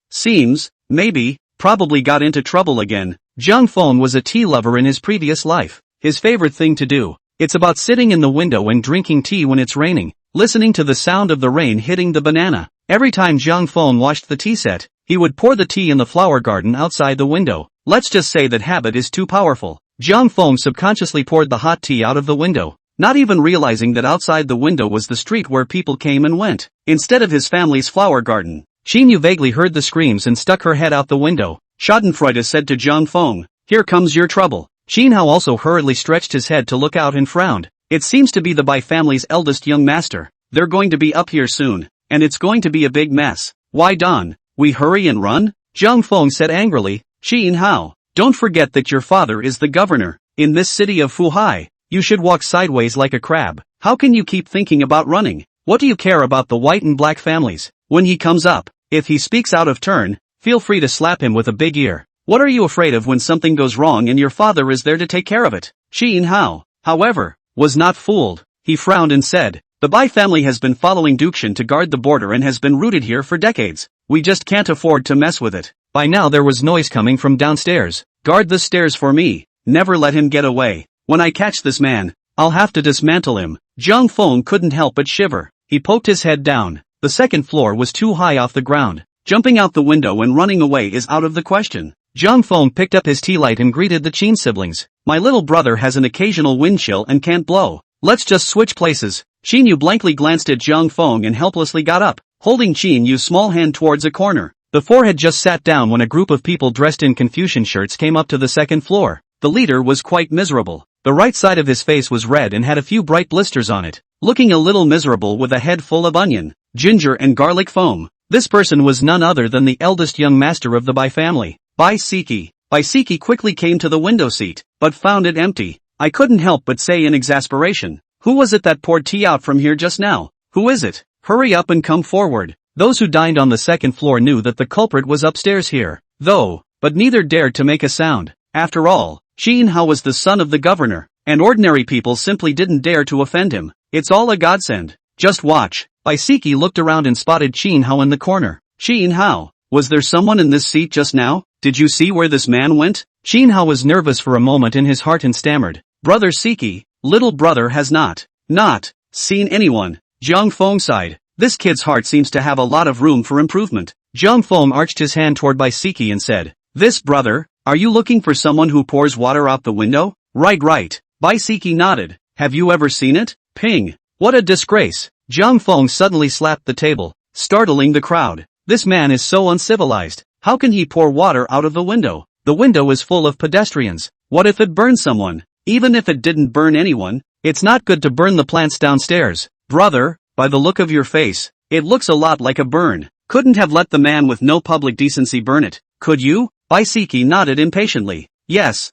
maybe, probably got into trouble again. Jiang Feng was a tea lover in his previous life. His favorite thing to do. It's about sitting in the window and drinking tea when it's raining, listening to the sound of the rain hitting the banana. Every time Jiang Feng washed the tea set, he would pour the tea in the flower garden outside the window. Let's just say that habit is too powerful. Jiang Feng subconsciously poured the hot tea out of the window, not even realizing that outside the window was the street where people came and went, instead of his family's flower garden. Xin Yu vaguely heard the screams and stuck her head out the window. Schadenfreude said to Jiang Feng, here comes your trouble. Qin Hao also hurriedly stretched his head to look out and frowned. It seems to be the Bai family's eldest young master. they're going to be up here soon, and it's going to be a big mess. Why don't we hurry and run? Zhang Feng said angrily. Xin Hao, don't forget that your father is the governor. In this city of Fuhai, you should walk sideways like a crab. How can you keep thinking about running? What do you care about the white and black families? When he comes up, if he speaks out of turn, feel free to slap him with a big ear. What are you afraid of when something goes wrong and your father is there to take care of it? Xin Hao, however, was not fooled. He frowned and said, the Bai family has been following Dukshan to guard the border and has been rooted here for decades. We just can't afford to mess with it. By now there was noise coming from downstairs. Guard the stairs for me. Never let him get away. When I catch this man, I'll have to dismantle him. Zhang Feng couldn't help but shiver. He poked his head down. The second floor was too high off the ground. Jumping out the window and running away is out of the question. Zhang Feng picked up his tea light and greeted the Qin siblings. My little brother has an occasional wind chill and can't blow. Let's just switch places. Qin Yu blankly glanced at Zhang Feng and helplessly got up, holding Qin Yu's small hand towards a corner. The four had just sat down when a group of people dressed in Confucian shirts came up to the second floor. The leader was quite miserable. The right side of his face was red and had a few bright blisters on it, looking a little miserable with a head full of onion, ginger and garlic foam. This person was none other than the eldest young master of the Bai family, Bai Siki. Bai Siki quickly came to the window seat, but found it empty. I couldn't help but say in exasperation, who was it that poured tea out from here just now? Who is it? Hurry up and come forward. Those who dined on the second floor knew that the culprit was upstairs here, though, but neither dared to make a sound. After all, Xin Hao was the son of the governor, and ordinary people simply didn't dare to offend him. It's all a godsend. Just watch. Bai Siki looked around and spotted Xin Hao in the corner. Xin Hao, was there someone in this seat just now? Did you see where this man went? Xin Hao was nervous for a moment in his heart and stammered. Brother Siki, little brother has not seen anyone. Zhang Feng sighed. This kid's heart seems to have a lot of room for improvement. Zhang Feng arched his hand toward Bai Siki and said, this brother, are you looking for someone who pours water out the window? Right. Bai Siki nodded. Have you ever seen it? Ping. What a disgrace. Zhang Feng suddenly slapped the table, startling the crowd. This man is so uncivilized. How can he pour water out of the window? The window is full of pedestrians. What if it burns someone? Even if it didn't burn anyone, it's not good to burn the plants downstairs. Brother, by the look of your face, it looks a lot like a burn. Couldn't have let the man with no public decency burn it, could you? Bai Siki nodded impatiently. Yes,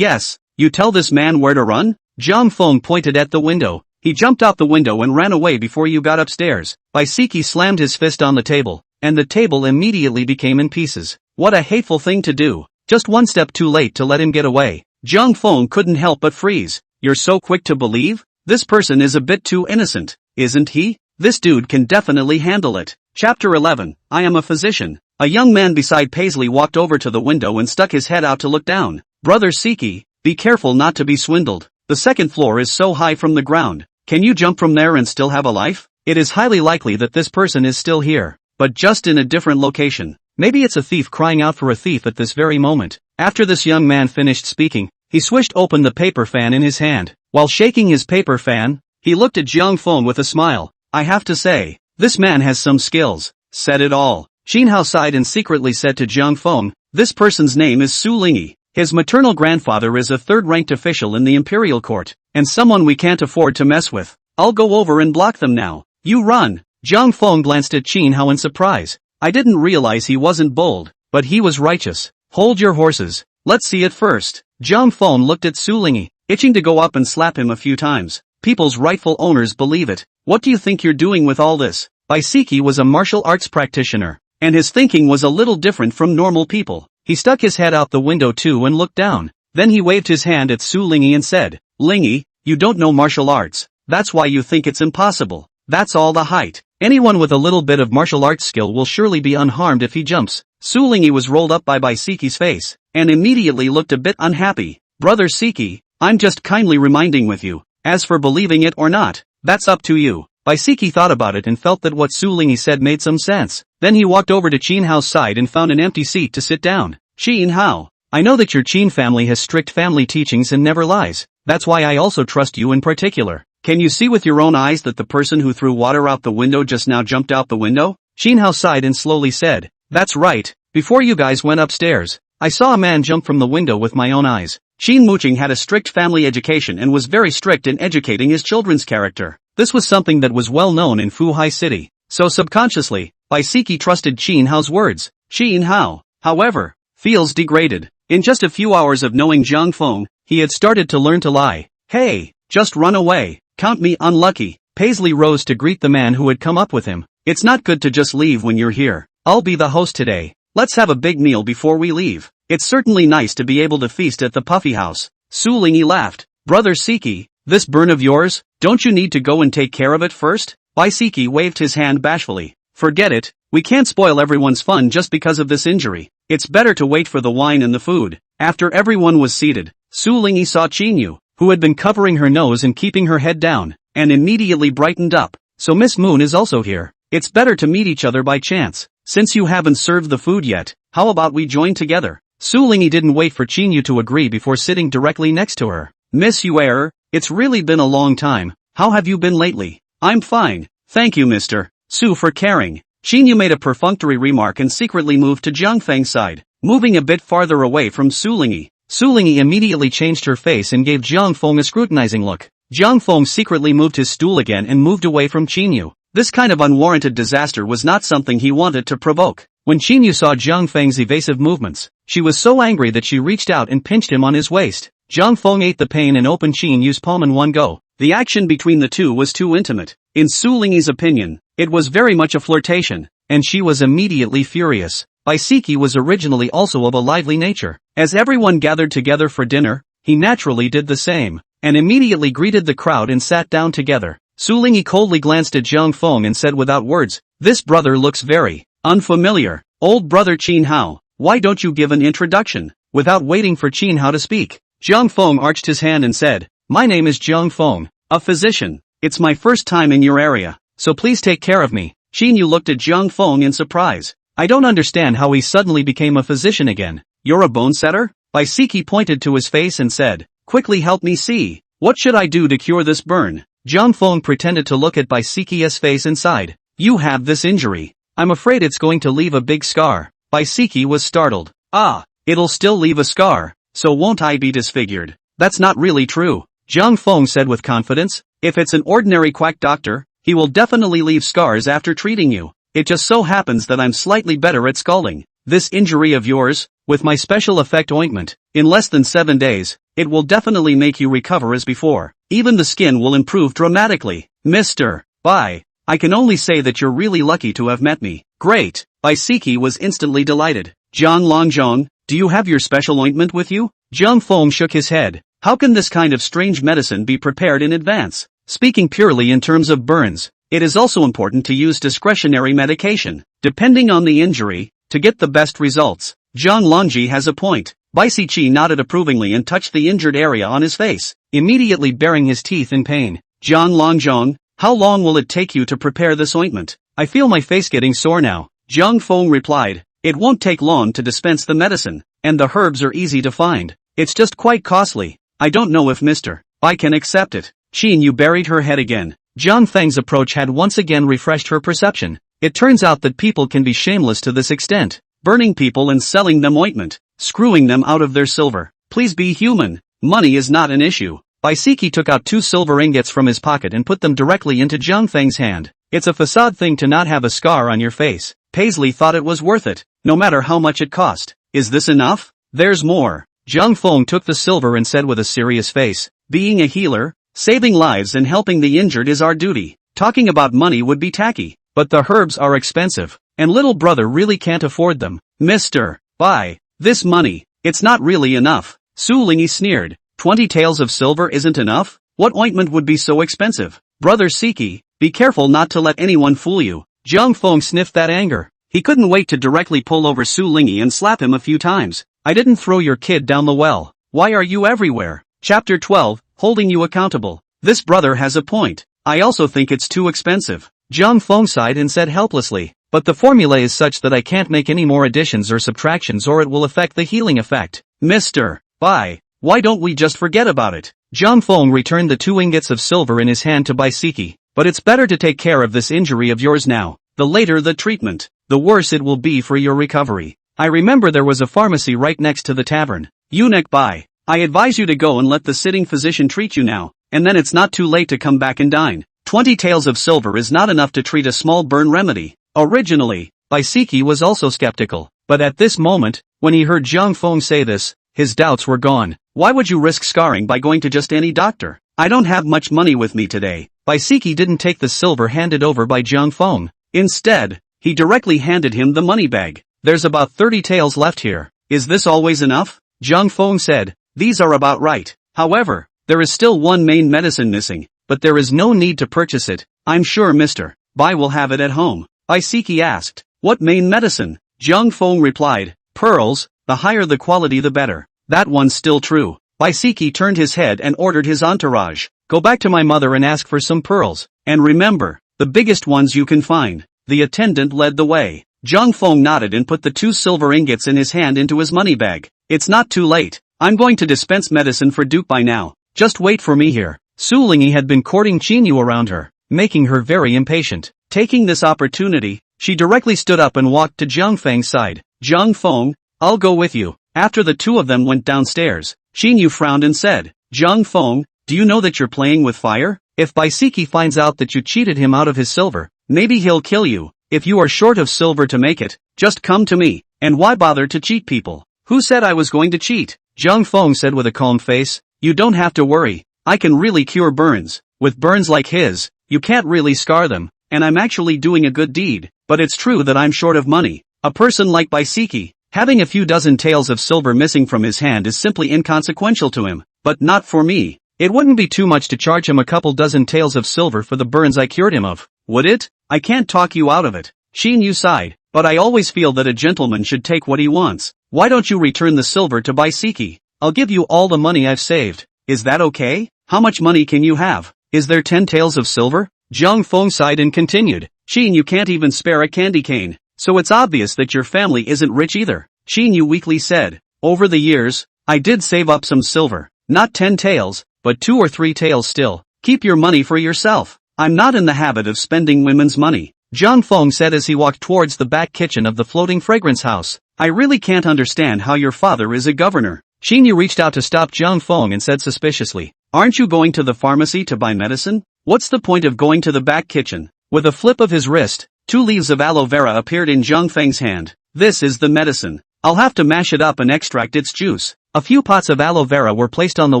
you tell this man where to run? Zhang Feng pointed at the window. He jumped out the window and ran away before you got upstairs. Bai Siki slammed his fist on the table, and the table immediately became in pieces. What a hateful thing to do. Just one step too late to let him get away. Zhang Feng couldn't help but freeze. You're so quick to believe? This person is a bit too innocent, isn't he? This dude can definitely handle it. Chapter 11, I am a physician. A young man beside Paisley walked over to the window and stuck his head out to look down. Brother Siki, be careful not to be swindled. The second floor is so high from the ground. Can you jump from there and still have a life? It is highly likely that this person is still here, but just in a different location. Maybe it's a thief crying out for a thief at this very moment. After this young man finished speaking, he swished open the paper fan in his hand. While shaking his paper fan, he looked at Zhang Feng with a smile. I have to say, this man has some skills. Said it all. Xin Hao sighed and secretly said to Zhang Feng, this person's name is Su Lingyi. His maternal grandfather is a third-ranked official in the imperial court, and someone we can't afford to mess with. I'll go over and block them now. You run. Zhang Feng glanced at Xin Hao in surprise. I didn't realize he wasn't bold, but he was righteous. Hold your horses. Let's see it first. Zhang Feng looked at Su Lingyi, itching to go up and slap him a few times. People's rightful owners believe it. What do you think you're doing with all this? Bai Siki was a martial arts practitioner, and his thinking was a little different from normal people. He stuck his head out the window too and looked down. Then he waved his hand at Su Lingyi and said, Lingyi, you don't know martial arts. That's why you think it's impossible. That's all the height. Anyone with a little bit of martial arts skill will surely be unharmed if he jumps. Su Lingyi was rolled up by Bai Siki's face, and immediately looked a bit unhappy. Brother Siki, I'm just kindly reminding with you. As for believing it or not, that's up to you. Bai Siki thought about it and felt that what Su Lingyi said made some sense. Then he walked over to Xin Hao's side and found an empty seat to sit down. Xin Hao, I know that your Qin family has strict family teachings and never lies. That's why I also trust you in particular. Can you see with your own eyes that the person who threw water out the window just now jumped out the window? Xin Hao sighed and slowly said, that's right. Before you guys went upstairs, I saw a man jump from the window with my own eyes. Qin Muqing had a strict family education and was very strict in educating his children's character. This was something that was well known in Fuhai city. So subconsciously, Baisiki trusted Qin Hao's words. Qin Hao, however, feels degraded. In just a few hours of knowing Jiang Feng, he had started to learn to lie. Hey, just run away. Count me unlucky. Paisley rose to greet the man who had come up with him. It's not good to just leave when you're here. I'll be the host today. Let's have a big meal before we leave. It's certainly nice to be able to feast at the Puffy house. Su Lingyi laughed. Brother Siki, this burn of yours, don't you need to go and take care of it first? Baisiki waved his hand bashfully. Forget it, we can't spoil everyone's fun just because of this injury. It's better to wait for the wine and the food. After everyone was seated, Su Lingyi saw Qinyu, who had been covering her nose and keeping her head down, and immediately brightened up. So Miss Moon is also here. It's better to meet each other by chance. Since you haven't served the food yet, how about we join together? Su Lingyi didn't wait for Qinyu to agree before sitting directly next to her. Miss Yuer, it's really been a long time. How have you been lately? I'm fine, thank you Mr. Su for caring. Qinyu made a perfunctory remark and secretly moved to Jiang Feng's side, moving a bit farther away from Su Lingyi. Su Lingyi immediately changed her face and gave Jiang Feng a scrutinizing look. Jiang Feng secretly moved his stool again and moved away from Qinyu. This kind of unwarranted disaster was not something he wanted to provoke. When Qinyu saw Jiang Feng's evasive movements, she was so angry that she reached out and pinched him on his waist. Jiang Feng ate the pain and opened Qinyu's palm in one go. The action between the two was too intimate. In Su Lingyi's opinion, it was very much a flirtation, and she was immediately furious. Baisiki was originally also of a lively nature. As everyone gathered together for dinner, he naturally did the same, and immediately greeted the crowd and sat down together. Su Lingyi coldly glanced at Jiang Feng and said without words, "This brother looks very unfamiliar. Old brother Qin Hao, why don't you give an introduction?" Without waiting for Qin Hao to speak, Jiang Feng arched his hand and said, "My name is Jiang Feng, a physician. It's my first time in your area, so please take care of me." Qinyu looked at Jiang Feng in surprise. "I don't understand how he suddenly became a physician again. You're a bone setter?" Baisiki pointed to his face and said, "Quickly help me see. What should I do to cure this burn?" Jiang Feng pretended to look at Baisiki's face and sighed. "You have this injury. I'm afraid it's going to leave a big scar." Baisiki was startled. "Ah, it'll still leave a scar, so won't I be disfigured?" "That's not really true," Jiang Feng said with confidence. "If it's an ordinary quack doctor, he will definitely leave scars after treating you. It just so happens that I'm slightly better at scalding. This injury of yours, with my special effect ointment, in less than 7 days, it will definitely make you recover as before. Even the skin will improve dramatically. Mr. Bai, I can only say that you're really lucky to have met me." "Great." Baisiki was instantly delighted. "Jiang Longzhong, do you have your special ointment with you?" Jiang Feng shook his head. "How can this kind of strange medicine be prepared in advance? Speaking purely in terms of burns, it is also important to use discretionary medication, depending on the injury, to get the best results." Jiang Longji has a point. Baisichi nodded approvingly and touched the injured area on his face, immediately baring his teeth in pain. "Jiang Longzhong, how long will it take you to prepare this ointment? I feel my face getting sore now." Jiang Feng replied, "It won't take long to dispense the medicine, and the herbs are easy to find. It's just quite costly. I don't know if Mr. Bai can accept it." Qinyu buried her head again. Jiang Feng's approach had once again refreshed her perception. It turns out that people can be shameless to this extent, burning people and selling them ointment, screwing them out of their silver. Please be human. Money is not an issue. Baisiki took out 2 silver ingots from his pocket and put them directly into Jiang Feng's hand. "It's a facade thing to not have a scar on your face. Paisley thought it was worth it, no matter how much it cost. Is this enough? There's more." Jiang Feng took the silver and said with a serious face, "Being a healer, saving lives and helping the injured is our duty. Talking about money would be tacky, but the herbs are expensive, and little brother really can't afford them. Mr. Bai, this money, it's not really enough." Su Lingyi sneered. 20 taels of silver isn't enough? What ointment would be so expensive? Brother Siki, be careful not to let anyone fool you. Jiang Feng sniffed that anger. He couldn't wait to directly pull over Su Lingyi and slap him a few times. "I didn't throw your kid down the well. Why are you everywhere?" Chapter 12, Holding You Accountable. This brother has a point. I also think it's too expensive. Jiang Feng sighed and said helplessly, "But the formula is such that I can't make any more additions or subtractions or it will affect the healing effect." Mr. Bai, why don't we just forget about it? Jiang Feng returned the 2 ingots of silver in his hand to Baisiki. "But it's better to take care of this injury of yours now. The later the treatment, the worse it will be for your recovery. I remember there was a pharmacy right next to the tavern. Eunuch Bai, I advise you to go and let the sitting physician treat you now, and then it's not too late to come back and dine." 20 taels of silver is not enough to treat a small burn remedy. Originally, Baisiki was also skeptical, but at this moment, when he heard Jiang Feng say this, his doubts were gone. Why would you risk scarring by going to just any doctor? I don't have much money with me today. Baisiki didn't take the silver handed over by Jiang Feng. Instead, he directly handed him the money bag. There's about 30 taels left here. Is this always enough? Jiang Feng said, these are about right. However, there is still one main medicine missing, but there is no need to purchase it. I'm sure Mr. Bai will have it at home. Baisiki asked, what main medicine? Jiang Feng replied, pearls, the higher the quality the better. That one's still true. Baisiki turned his head and ordered his entourage, go back to my mother and ask for some pearls, and remember, the biggest ones you can find. The attendant led the way. Jiang Feng nodded and put the 2 silver ingots in his hand into his money bag. It's not too late. I'm going to dispense medicine for Duke by now. Just wait for me here. Su Lingyi had been courting Qinyu around her, making her very impatient. Taking this opportunity, she directly stood up and walked to Jiang Feng's side. Jiang Feng, I'll go with you. After the two of them went downstairs, Qinyu frowned and said, Jiang Feng, do you know that you're playing with fire? If Baisiki finds out that you cheated him out of his silver, maybe he'll kill you. If you are short of silver to make it, just come to me. And why bother to cheat people? Who said I was going to cheat? Jiang Feng said with a calm face, you don't have to worry. I can really cure burns. With burns like his, you can't really scar them, and I'm actually doing a good deed. But it's true that I'm short of money. A person like Baisiki, having a few dozen taels of silver missing from his hand is simply inconsequential to him. But not for me. It wouldn't be too much to charge him a couple dozen taels of silver for the burns I cured him of, would it? I can't talk you out of it. Xinyu sighed, but I always feel that a gentleman should take what he wants. Why don't you return the silver to Baisiki? I'll give you all the money I've saved. Is that okay? How much money can you have? Is there 10 taels of silver? Jiang Feng sighed and continued, Xinyu can't even spare a candy cane, so it's obvious that your family isn't rich either. Xinyu weakly said, over the years, I did save up some silver. Not 10 taels, but 2 or 3 taels still. Keep your money for yourself. I'm not in the habit of spending women's money. Jiang Feng said as he walked towards the back kitchen of the floating fragrance house. I really can't understand how your father is a governor. Xinyu reached out to stop Jiang Feng and said suspiciously, aren't you going to the pharmacy to buy medicine? What's the point of going to the back kitchen? With a flip of his wrist, 2 leaves of aloe vera appeared in Jiang Feng's hand. This is the medicine. I'll have to mash it up and extract its juice. A few pots of aloe vera were placed on the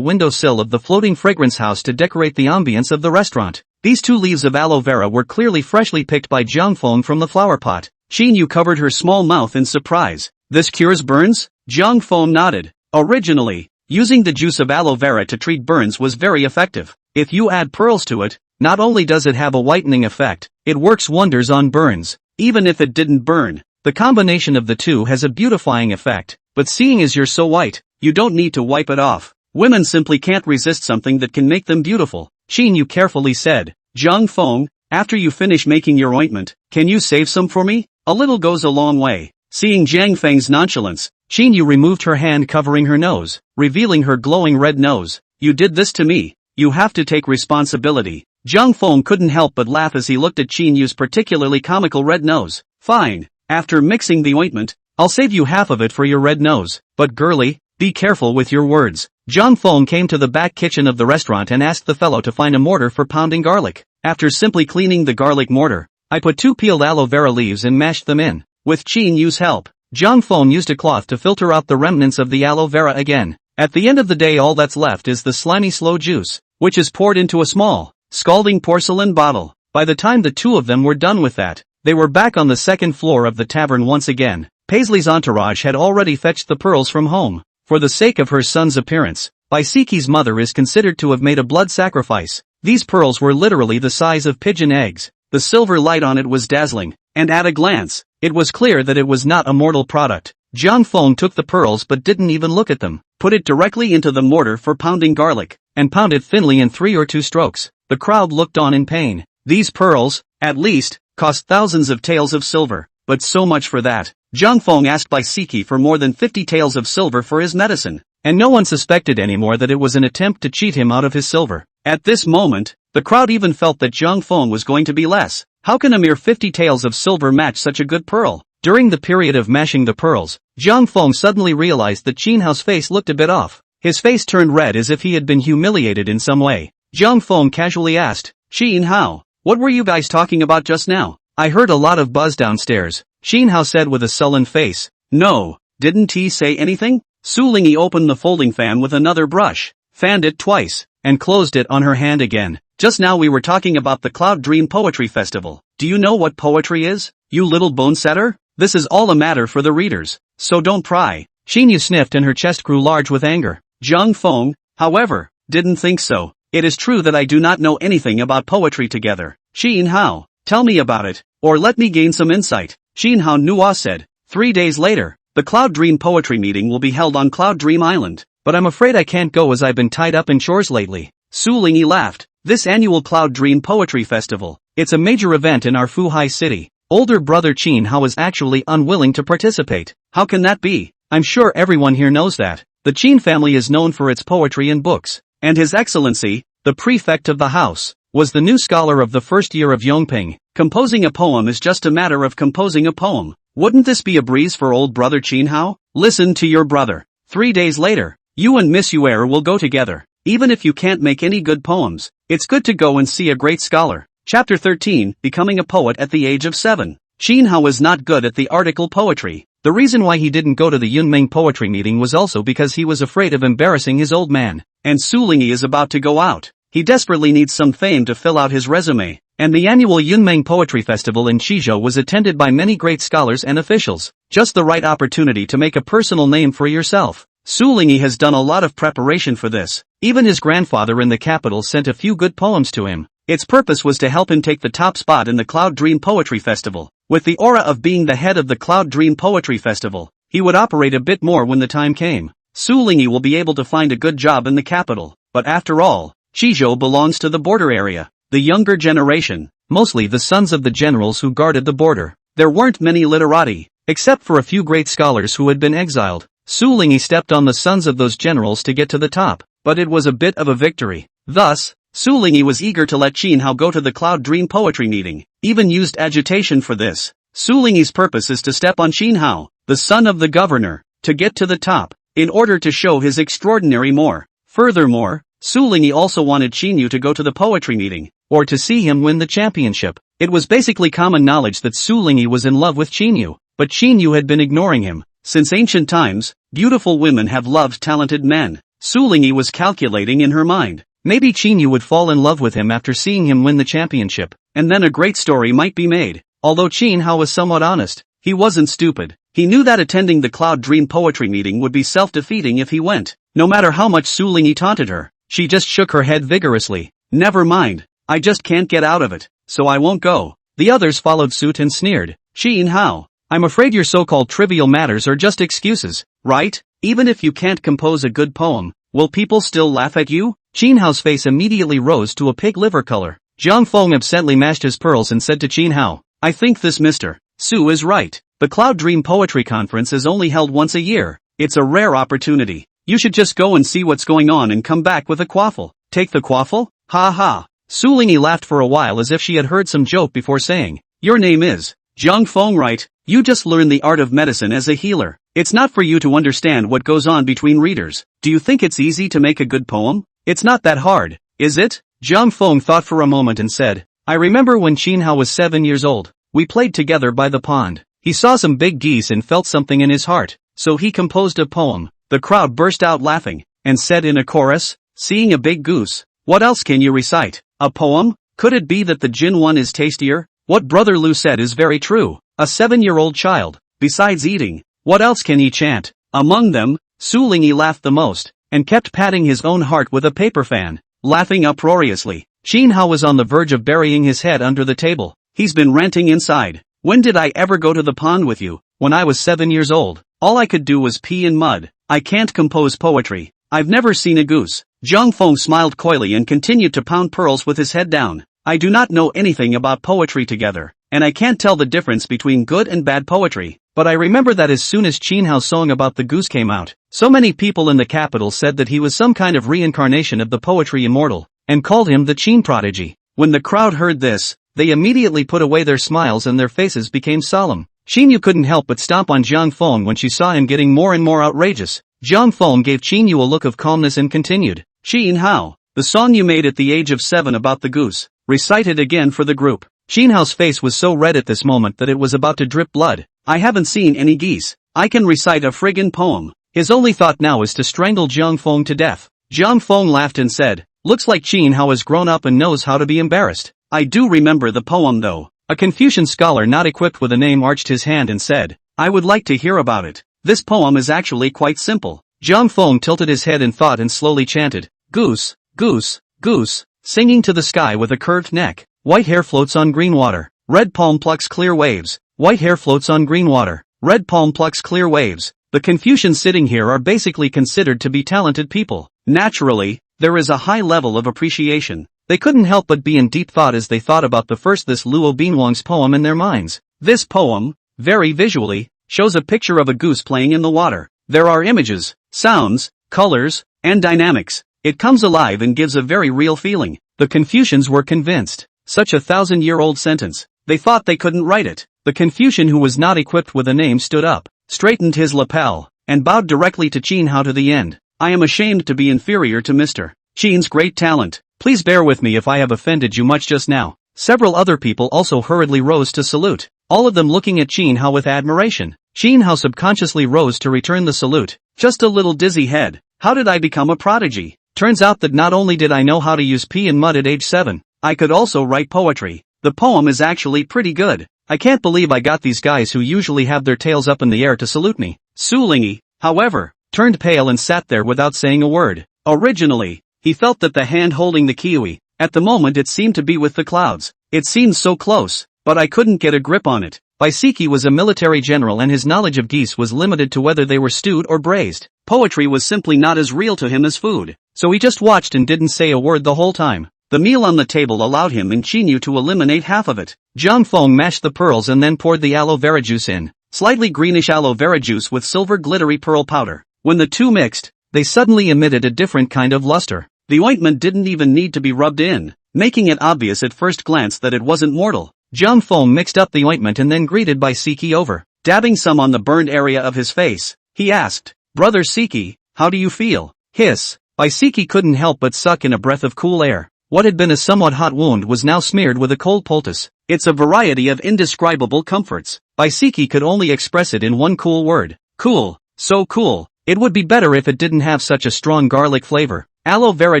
windowsill of the floating fragrance house to decorate the ambience of the restaurant. These 2 leaves of aloe vera were clearly freshly picked by Jiang Feng from the flower pot. Xinyu covered her small mouth in surprise. This cures burns? Jiang Feng nodded. Originally, using the juice of aloe vera to treat burns was very effective. If you add pearls to it, not only does it have a whitening effect, it works wonders on burns. Even if it didn't burn, the combination of the two has a beautifying effect. But seeing as you're so white, you don't need to wipe it off. Women simply can't resist something that can make them beautiful. Xinyu carefully said, Jiang Feng, after you finish making your ointment, can you save some for me? A little goes a long way. Seeing Jiang Feng's nonchalance, Xinyu removed her hand covering her nose, revealing her glowing red nose. You did this to me. You have to take responsibility. Jiang Feng couldn't help but laugh as he looked at Xinyu's particularly comical red nose. Fine. After mixing the ointment, I'll save you half of it for your red nose. But girlie, be careful with your words. Jiang Feng came to the back kitchen of the restaurant and asked the fellow to find a mortar for pounding garlic. After simply cleaning the garlic mortar, I put 2 peeled aloe vera leaves and mashed them in. With Xinyu's help, Jiang Feng used a cloth to filter out the remnants of the aloe vera again. At the end of the day all that's left is the slimy slow juice, which is poured into a small, scalding porcelain bottle. By the time the 2 of them were done with that, they were back on the 2nd floor of the tavern once again. Paisley's entourage had already fetched the pearls from home. For the sake of her son's appearance, Baisiki's mother is considered to have made a blood sacrifice. These pearls were literally the size of pigeon eggs. The silver light on it was dazzling, and at a glance, it was clear that it was not a mortal product. Jiang Feng took the pearls but didn't even look at them, put it directly into the mortar for pounding garlic, and pounded thinly in 3 or 2 strokes. The crowd looked on in pain. These pearls, at least, cost thousands of taels of silver, but so much for that. Jiang Feng asked Baisiki for more than 50 taels of silver for his medicine, and no one suspected anymore that it was an attempt to cheat him out of his silver. At this moment, the crowd even felt that Jiang Feng was going to be less. How can a mere 50 taels of silver match such a good pearl? During the period of mashing the pearls, Jiang Feng suddenly realized that Qin Hao's face looked a bit off. His face turned red as if he had been humiliated in some way. Jiang Feng casually asked, Xin Hao, what were you guys talking about just now? I heard a lot of buzz downstairs, Xin Hao said with a sullen face. No, didn't he say anything? Su Lingyi opened the folding fan with another brush, fanned it twice, and closed it on her hand again. Just now we were talking about the Cloud Dream Poetry Festival. Do you know what poetry is, you little bone setter? This is all a matter for the readers, so don't pry. Xin Yu sniffed and her chest grew large with anger. Zhang Feng, however, didn't think so. It is true that I do not know anything about poetry together. Xin Hao, tell me about it, or let me gain some insight. Xin Hao Nua said. 3 days later, the Cloud Dream Poetry meeting will be held on Cloud Dream Island, but I'm afraid I can't go as I've been tied up in chores lately. Su Lingyi laughed. This annual Cloud Dream Poetry Festival, it's a major event in our Fuhai city. Older brother Qin Hao is actually unwilling to participate. How can that be? I'm sure everyone here knows that. The Qin family is known for its poetry and books, and His Excellency, the prefect of the house, was the new scholar of the first year of Yongping. Composing a poem is just a matter of composing a poem. Wouldn't this be a breeze for old brother Qin Hao? Listen to your brother. 3 days later, you and Miss Yuer will go together. Even if you can't make any good poems, it's good to go and see a great scholar. Chapter 13, Becoming a Poet at the Age of 7. Qin Hao was not good at the article poetry. The reason why he didn't go to the Yunming poetry meeting was also because he was afraid of embarrassing his old man. And Su Lingyi is about to go out. He desperately needs some fame to fill out his resume. And the annual Yunming Poetry Festival in Qizhou was attended by many great scholars and officials. Just the right opportunity to make a personal name for yourself. Su Lingyi has done a lot of preparation for this. Even his grandfather in the capital sent a few good poems to him. Its purpose was to help him take the top spot in the Cloud Dream Poetry Festival. With the aura of being the head of the Cloud Dream Poetry Festival, he would operate a bit more when the time came. Su Lingyi will be able to find a good job in the capital. But after all, Qizhou belongs to the border area. The younger generation, mostly the sons of the generals who guarded the border. There weren't many literati, except for a few great scholars who had been exiled. Su Lingyi stepped on the sons of those generals to get to the top, but it was a bit of a victory. Thus, Su Lingyi was eager to let Qin Hao go to the Cloud Dream Poetry meeting, even used agitation for this. Su Lingyi's purpose is to step on Qin Hao, the son of the governor, to get to the top, in order to show his extraordinary more. Furthermore, Su Lingyi also wanted Qin Yu to go to the poetry meeting, or to see him win the championship. It was basically common knowledge that Su Lingyi was in love with Qin Yu, but Qin Yu had been ignoring him. Since ancient times, beautiful women have loved talented men. Su Lingyi was calculating in her mind. Maybe Qin Yu would fall in love with him after seeing him win the championship, and then a great story might be made. Although Qin Hao was somewhat honest, he wasn't stupid. He knew that attending the Cloud Dream Poetry meeting would be self-defeating if he went. No matter how much Su Lingyi taunted her, she just shook her head vigorously. Never mind, I just can't get out of it, so I won't go. The others followed suit and sneered. Qin Hao, I'm afraid your so-called trivial matters are just excuses, right? Even if you can't compose a good poem, will people still laugh at you? Qin Hao's face immediately rose to a pig liver color. Zhang Feng absently mashed his pearls and said to Qin Hao, I think this Mr. Su is right. The Cloud Dream Poetry Conference is only held once a year. It's a rare opportunity. You should just go and see what's going on and come back with a quaffle. Take the quaffle? Ha ha. Su Lingyi laughed for a while as if she had heard some joke before saying, your name is Zhang Feng, right? You just learned the art of medicine as a healer. It's not for you to understand what goes on between readers. Do you think it's easy to make a good poem? It's not that hard, is it? Zhang Feng thought for a moment and said, I remember when Qin Hao was 7 years old. We played together by the pond. He saw some big geese and felt something in his heart, so he composed a poem. The crowd burst out laughing, and said in a chorus, seeing a big goose. What else can you recite? A poem? Could it be that the Jin one is tastier? What Brother Lu said is very true. A 7-year-old child, besides eating, what else can he chant? Among them, Su Lingyi laughed the most, and kept patting his own heart with a paper fan, laughing uproariously. Qin Hao was on the verge of burying his head under the table. He's been ranting inside. When did I ever go to the pond with you? When I was 7 years old. All I could do was pee in mud. I can't compose poetry. I've never seen a goose. Zhang Feng smiled coyly and continued to pound pearls with his head down. I do not know anything about poetry together, and I can't tell the difference between good and bad poetry. But I remember that as soon as Qin Hao's song about the goose came out, so many people in the capital said that he was some kind of reincarnation of the poetry immortal, and called him the Qin prodigy. When the crowd heard this, they immediately put away their smiles and their faces became solemn. Qin Yu couldn't help but stomp on Zhang Feng when she saw him getting more and more outrageous. Zhang Feng gave Qin Yu a look of calmness and continued, Qin Hao, the song you made at the age of 7 about the goose, recite it again for the group. Jin Hao's face was so red at this moment that it was about to drip blood. I haven't seen any geese. I can recite a friggin' poem. His only thought now is to strangle Jiang Feng to death. Jiang Feng laughed and said, looks like Jin Hao has grown up and knows how to be embarrassed. I do remember the poem though. A Confucian scholar not equipped with a name arched his hand and said, I would like to hear about it. This poem is actually quite simple. Jiang Feng tilted his head in thought and slowly chanted, goose, goose, goose, singing to the sky with a curved neck. White hair floats on green water. Red palm plucks clear waves. White hair floats on green water. Red palm plucks clear waves. The Confucians sitting here are basically considered to be talented people. Naturally, there is a high level of appreciation. They couldn't help but be in deep thought as they thought about this Luo Binwang's poem in their minds. This poem, very visually, shows a picture of a goose playing in the water. There are images, sounds, colors, and dynamics. It comes alive and gives a very real feeling. The Confucians were convinced. Such a 1,000-year-old sentence. They thought they couldn't write it. The Confucian who was not equipped with a name stood up, straightened his lapel, and bowed directly to Jin Hao to the end. I am ashamed to be inferior to Mr. Jin's great talent. Please bear with me if I have offended you much just now. Several other people also hurriedly rose to salute, all of them looking at Jin Hao with admiration. Jin Hao subconsciously rose to return the salute. Just a little dizzy head. How did I become a prodigy? Turns out that not only did I know how to use pea and mud at age 7, I could also write poetry. The poem is actually pretty good. I can't believe I got these guys who usually have their tails up in the air to salute me. Su Lingyi, however, turned pale and sat there without saying a word. Originally, he felt that the hand holding the kiwi, at the moment it seemed to be with the clouds. It seemed so close, but I couldn't get a grip on it. Baisiki was a military general and his knowledge of geese was limited to whether they were stewed or braised. Poetry was simply not as real to him as food, so he just watched and didn't say a word the whole time. The meal on the table allowed him and Chinyu to eliminate half of it. Jiang Feng mashed the pearls and then poured the aloe vera juice in. Slightly greenish aloe vera juice with silver glittery pearl powder. When the two mixed, they suddenly emitted a different kind of luster. The ointment didn't even need to be rubbed in, making it obvious at first glance that it wasn't mortal. Jiang Feng mixed up the ointment and then greeted Baisiki over. Dabbing some on the burned area of his face, he asked, Brother Siki, how do you feel? Hiss. Baisiki couldn't help but suck in a breath of cool air. What had been a somewhat hot wound was now smeared with a cold poultice. It's a variety of indescribable comforts. Baisiki could only express it in one cool word. Cool. So cool. It would be better if it didn't have such a strong garlic flavor. Aloe vera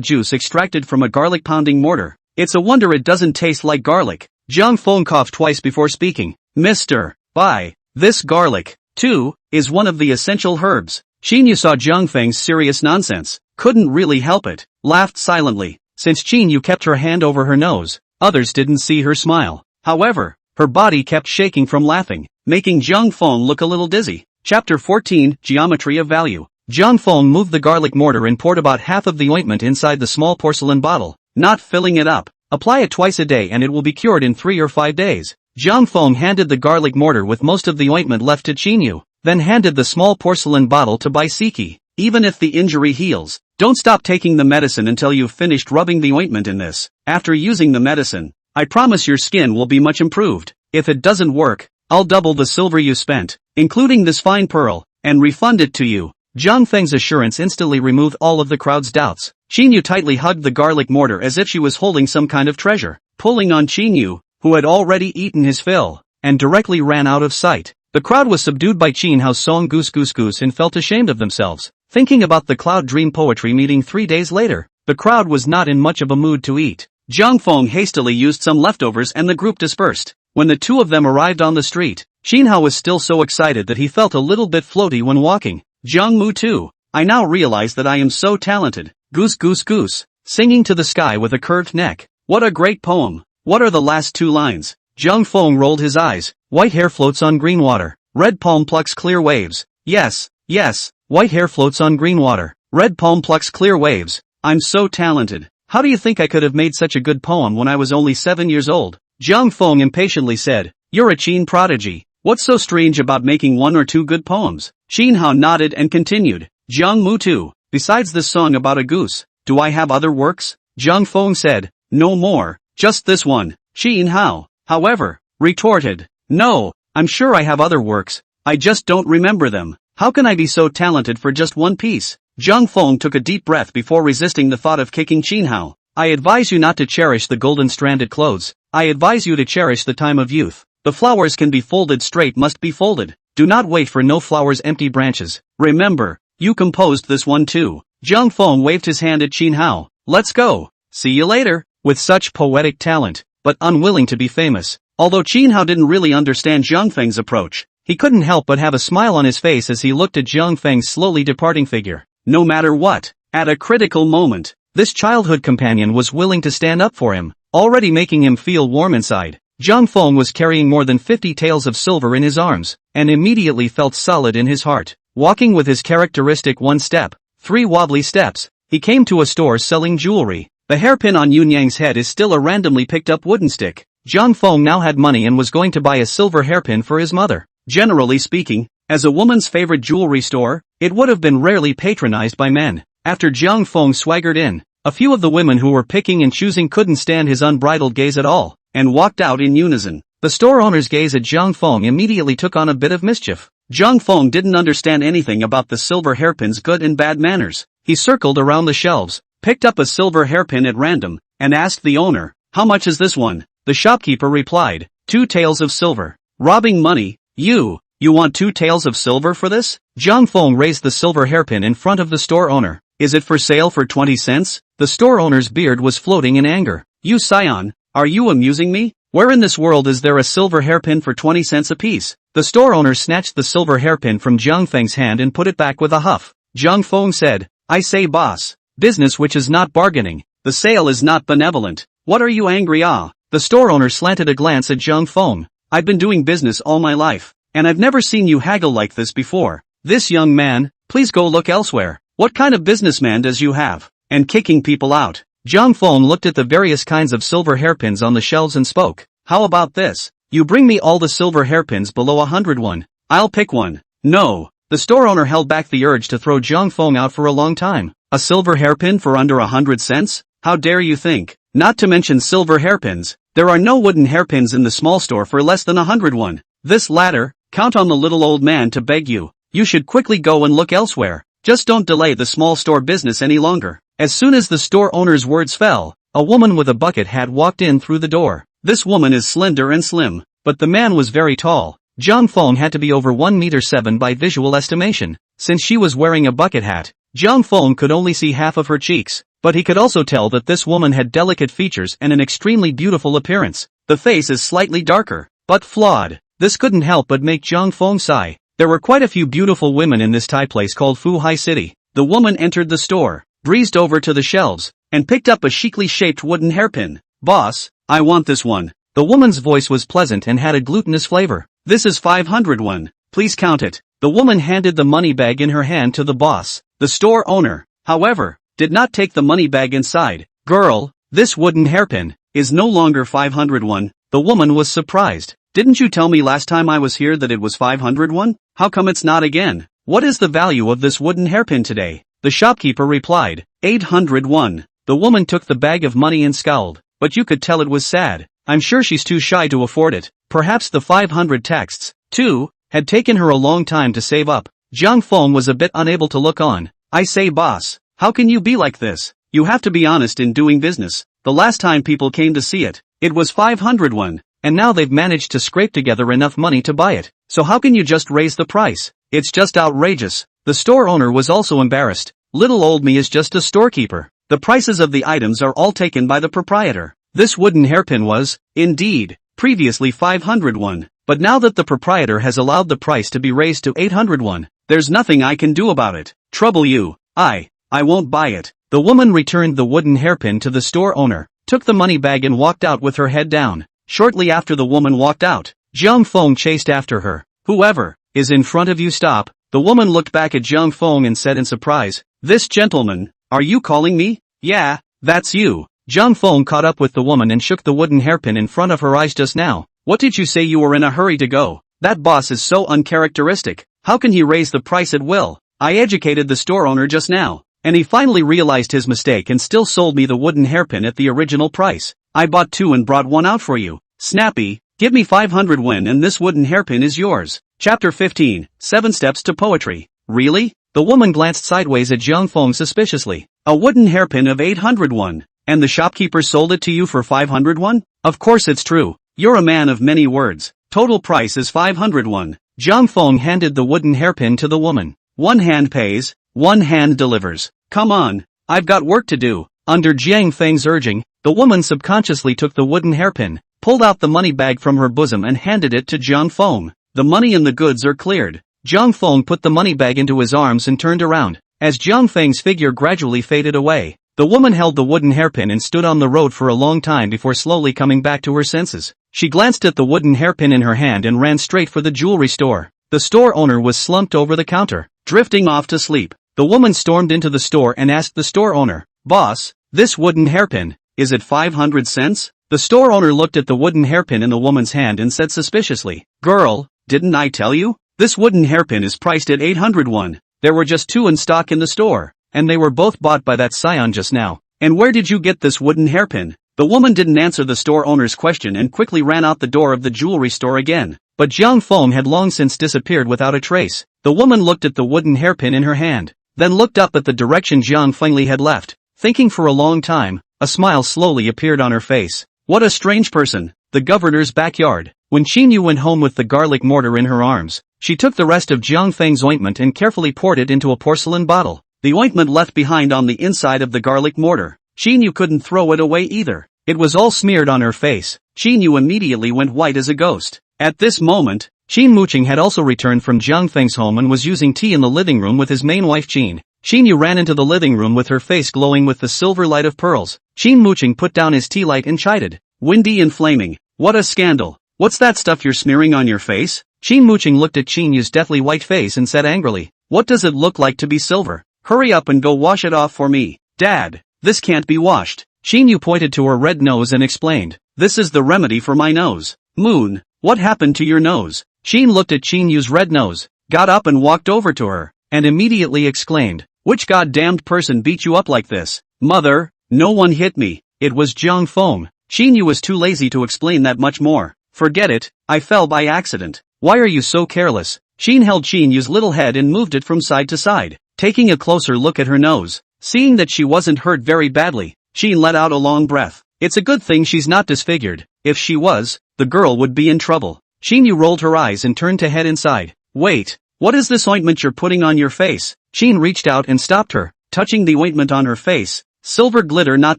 juice extracted from a garlic pounding mortar. It's a wonder it doesn't taste like garlic. Jiang Feng coughed twice before speaking. Mr. Bai, this garlic, too, is one of the essential herbs. Chinyu saw Jiang Feng's serious nonsense, couldn't really help it, laughed silently. Since Chinyu kept her hand over her nose, others didn't see her smile. However, her body kept shaking from laughing, making Jiang Feng look a little dizzy. Chapter 14, Geometry of Value. Jiang Feng moved the garlic mortar and poured about half of the ointment inside the small porcelain bottle, not filling it up. Apply it twice a day and it will be cured in 3 or 5 days. Jiang Feng handed the garlic mortar with most of the ointment left to Chinyu, then handed the small porcelain bottle to Baisiki. Even if the injury heals, don't stop taking the medicine until you've finished rubbing the ointment in this. After using the medicine, I promise your skin will be much improved. If it doesn't work, I'll double the silver you spent, including this fine pearl, and refund it to you. Jiang Feng's assurance instantly removed all of the crowd's doubts. Chinyu tightly hugged the garlic mortar as if she was holding some kind of treasure, pulling on Chinyu, who had already eaten his fill, and directly ran out of sight. The crowd was subdued by Jin Hao's song Goose Goose Goose and felt ashamed of themselves. Thinking about the Cloud Dream Poetry meeting 3 days later, the crowd was not in much of a mood to eat. Jiang Feng hastily used some leftovers and the group dispersed. When the two of them arrived on the street, Jin Hao was still so excited that he felt a little bit floaty when walking. Jiang Mu too. I now realize that I am so talented. Goose Goose Goose, singing to the sky with a curved neck. What a great poem. What are the last 2 lines? Jiang Feng rolled his eyes. White hair floats on green water. Red palm plucks clear waves. Yes, yes. White hair floats on green water. Red palm plucks clear waves. I'm so talented. How do you think I could have made such a good poem when I was only 7 years old? Jiang Feng impatiently said, You're a Qin prodigy. What's so strange about making 1 or 2 good poems? Jin Hao nodded and continued. Jiang Mu too. Besides this song about a goose, do I have other works? Jiang Feng said, No more, just this one. Jin Hao, however, retorted, No, I'm sure I have other works, I just don't remember them. How can I be so talented for just one piece? Jiang Feng took a deep breath before resisting the thought of kicking Jin Hao. I advise you not to cherish the golden-stranded clothes. I advise you to cherish the time of youth. The flowers can be folded straight, must be folded. Do not wait for no flowers, empty branches. Remember, you composed this one too. Zhang Feng waved his hand at Qin Hao. Let's go. See you later. With such poetic talent, but unwilling to be famous. Although Qin Hao didn't really understand Zhang Feng's approach, he couldn't help but have a smile on his face as he looked at Zhang Feng's slowly departing figure. No matter what, at a critical moment, this childhood companion was willing to stand up for him, already making him feel warm inside. Zhang Feng was carrying more than 50 taels of silver in his arms, and immediately felt solid in his heart. Walking with his characteristic 1 step, 3 wobbly steps, he came to a store selling jewelry. The hairpin on Yunyang's head is still a randomly picked up wooden stick. Zhang Feng now had money and was going to buy a silver hairpin for his mother. Generally speaking, as a woman's favorite jewelry store, it would have been rarely patronized by men. After Zhang Feng swaggered in, a few of the women who were picking and choosing couldn't stand his unbridled gaze at all, and walked out in unison. The store owner's gaze at Zhang Feng immediately took on a bit of mischief. Zhang Feng didn't understand anything about the silver hairpin's good and bad manners. He circled around the shelves, picked up a silver hairpin at random, and asked the owner, "How much is this one?" The shopkeeper replied, 2 taels of silver. Robbing money? You want 2 taels of silver for this? Zhang Feng raised the silver hairpin in front of the store owner. Is it for sale for 20 cents? The store owner's beard was floating in anger. You scion, are you amusing me? Where in this world is there a silver hairpin for 20 cents apiece? The store owner snatched the silver hairpin from Zhang Feng's hand and put it back with a huff. Zhang Feng said, I say boss, business which is not bargaining. The sale is not benevolent. What are you angry ah? The store owner slanted a glance at Zhang Feng. I've been doing business all my life, and I've never seen you haggle like this before. This young man, please go look elsewhere. What kind of businessman does you have? And kicking people out. Zhang Feng looked at the various kinds of silver hairpins on the shelves and spoke. How about this? You bring me all the silver hairpins below 101. I'll pick one. No. The store owner held back the urge to throw Zhang Feng out for a long time. A silver hairpin for under 100 cents? How dare you think? Not to mention silver hairpins. There are no wooden hairpins in the small store for less than 101. This latter, count on the little old man to beg you. You should quickly go and look elsewhere. Just don't delay the small store business any longer. As soon as the store owner's words fell, a woman with a bucket hat walked in through the door. This woman is slender and slim, but the man was very tall. Zhang Feng had to be over 1.7 meters by visual estimation. Since she was wearing a bucket hat, Zhang Feng could only see half of her cheeks, but he could also tell that this woman had delicate features and an extremely beautiful appearance. The face is slightly darker, but flawed. This couldn't help but make Zhang Feng sigh. There were quite a few beautiful women in this Thai place called Fuhai City. The woman entered the store, breezed over to the shelves, and picked up a chicly shaped wooden hairpin. Boss, I want this one. The woman's voice was pleasant and had a glutinous flavor. This is 501. Please count it. The woman handed the money bag in her hand to the boss. The store owner, however, did not take the money bag inside. Girl, this wooden hairpin is no longer 501. The woman was surprised. Didn't you tell me last time I was here that it was 501? How come it's not again? What is the value of this wooden hairpin today? The shopkeeper replied, 801. The woman took the bag of money and scowled, but you could tell it was sad. I'm sure she's too shy to afford it. Perhaps the 500 texts, too, had taken her a long time to save up. Zhang Feng was a bit unable to look on. I say boss, how can you be like this? You have to be honest in doing business. The last time people came to see it, it was 501, and now they've managed to scrape together enough money to buy it. So how can you just raise the price? It's just outrageous. The store owner was also embarrassed. Little old me is just a storekeeper. The prices of the items are all taken by the proprietor. This wooden hairpin was, indeed, previously 501, but now that the proprietor has allowed the price to be raised to 801, there's nothing I can do about it. Trouble you. I won't buy it. The woman returned the wooden hairpin to the store owner, took the money bag and walked out with her head down. Shortly after the woman walked out, Zhang Feng chased after her. Whoever is in front of you, stop. The woman looked back at Zhang Feng and said in surprise, This gentleman, are you calling me? Yeah, that's you. Zhang Feng caught up with the woman and shook the wooden hairpin in front of her eyes. Just now. What did you say you were in a hurry to go? That boss is so uncharacteristic. How can he raise the price at will? I educated the store owner just now, and he finally realized his mistake and still sold me the wooden hairpin at the original price. I bought 2 and brought 1 out for you. Snappy, give me 500 yen and this wooden hairpin is yours. Chapter 15, 7 Steps to Poetry. Really? The woman glanced sideways at Zhang Feng suspiciously. A wooden hairpin of 801. And the shopkeeper sold it to you for 500 won? Of course it's true. You're a man of many words. Total price is 500 won. Jiang Feng handed the wooden hairpin to the woman. One hand pays, one hand delivers. Come on, I've got work to do. Under Jiang Feng's urging, the woman subconsciously took the wooden hairpin, pulled out the money bag from her bosom and handed it to Jiang Feng. The money and the goods are cleared. Jiang Feng put the money bag into his arms and turned around. As Jiang Feng's figure gradually faded away, the woman held the wooden hairpin and stood on the road for a long time before slowly coming back to her senses. She glanced at the wooden hairpin in her hand and ran straight for the jewelry store. The store owner was slumped over the counter, drifting off to sleep. The woman stormed into the store and asked the store owner, "Boss, this wooden hairpin, is it 500 cents? The store owner looked at the wooden hairpin in the woman's hand and said suspiciously, "Girl, didn't I tell you? This wooden hairpin is priced at 800 won. There were just 2 in stock in the store, and they were both bought by that scion just now. And where did you get this wooden hairpin?" The woman didn't answer the store owner's question and quickly ran out the door of the jewelry store again. But Jiang Feng had long since disappeared without a trace. The woman looked at the wooden hairpin in her hand, then looked up at the direction Jiang Feng had left. Thinking for a long time, a smile slowly appeared on her face. What a strange person. The governor's backyard. When Qin Yu went home with the garlic mortar in her arms, she took the rest of Jiang Feng's ointment and carefully poured it into a porcelain bottle. The ointment left behind on the inside of the garlic mortar. Qin Yu couldn't throw it away either. It was all smeared on her face. Qin Yu immediately went white as a ghost. At this moment, Qin Muqing had also returned from Jiang Feng's home and was using tea in the living room with his main wife Qin. Qin Yu ran into the living room with her face glowing with the silver light of pearls. Qin Muqing put down his tea light and chided, "Windy and flaming. What a scandal. What's that stuff you're smearing on your face?" Qin Muqing looked at Qin Yu's deathly white face and said angrily, "What does it look like to be silver? Hurry up and go wash it off for me." "Dad, this can't be washed." Qin Yu pointed to her red nose and explained, "This is the remedy for my nose." "Moon, what happened to your nose?" Qin looked at Qin Yu's red nose, got up and walked over to her, and immediately exclaimed, "Which goddamned person beat you up like this?" "Mother, no one hit me, it was Jiang Feng." Qin Yu was too lazy to explain that much more. "Forget it, I fell by accident." "Why are you so careless?" Qin held Qin Yu's little head and moved it from side to side, taking a closer look at her nose. Seeing that she wasn't hurt very badly, Qin let out a long breath. It's a good thing she's not disfigured. If she was, the girl would be in trouble. Qin Yu rolled her eyes and turned to head inside. "Wait, what is this ointment you're putting on your face?" Qin reached out and stopped her, touching the ointment on her face. "Silver glitter not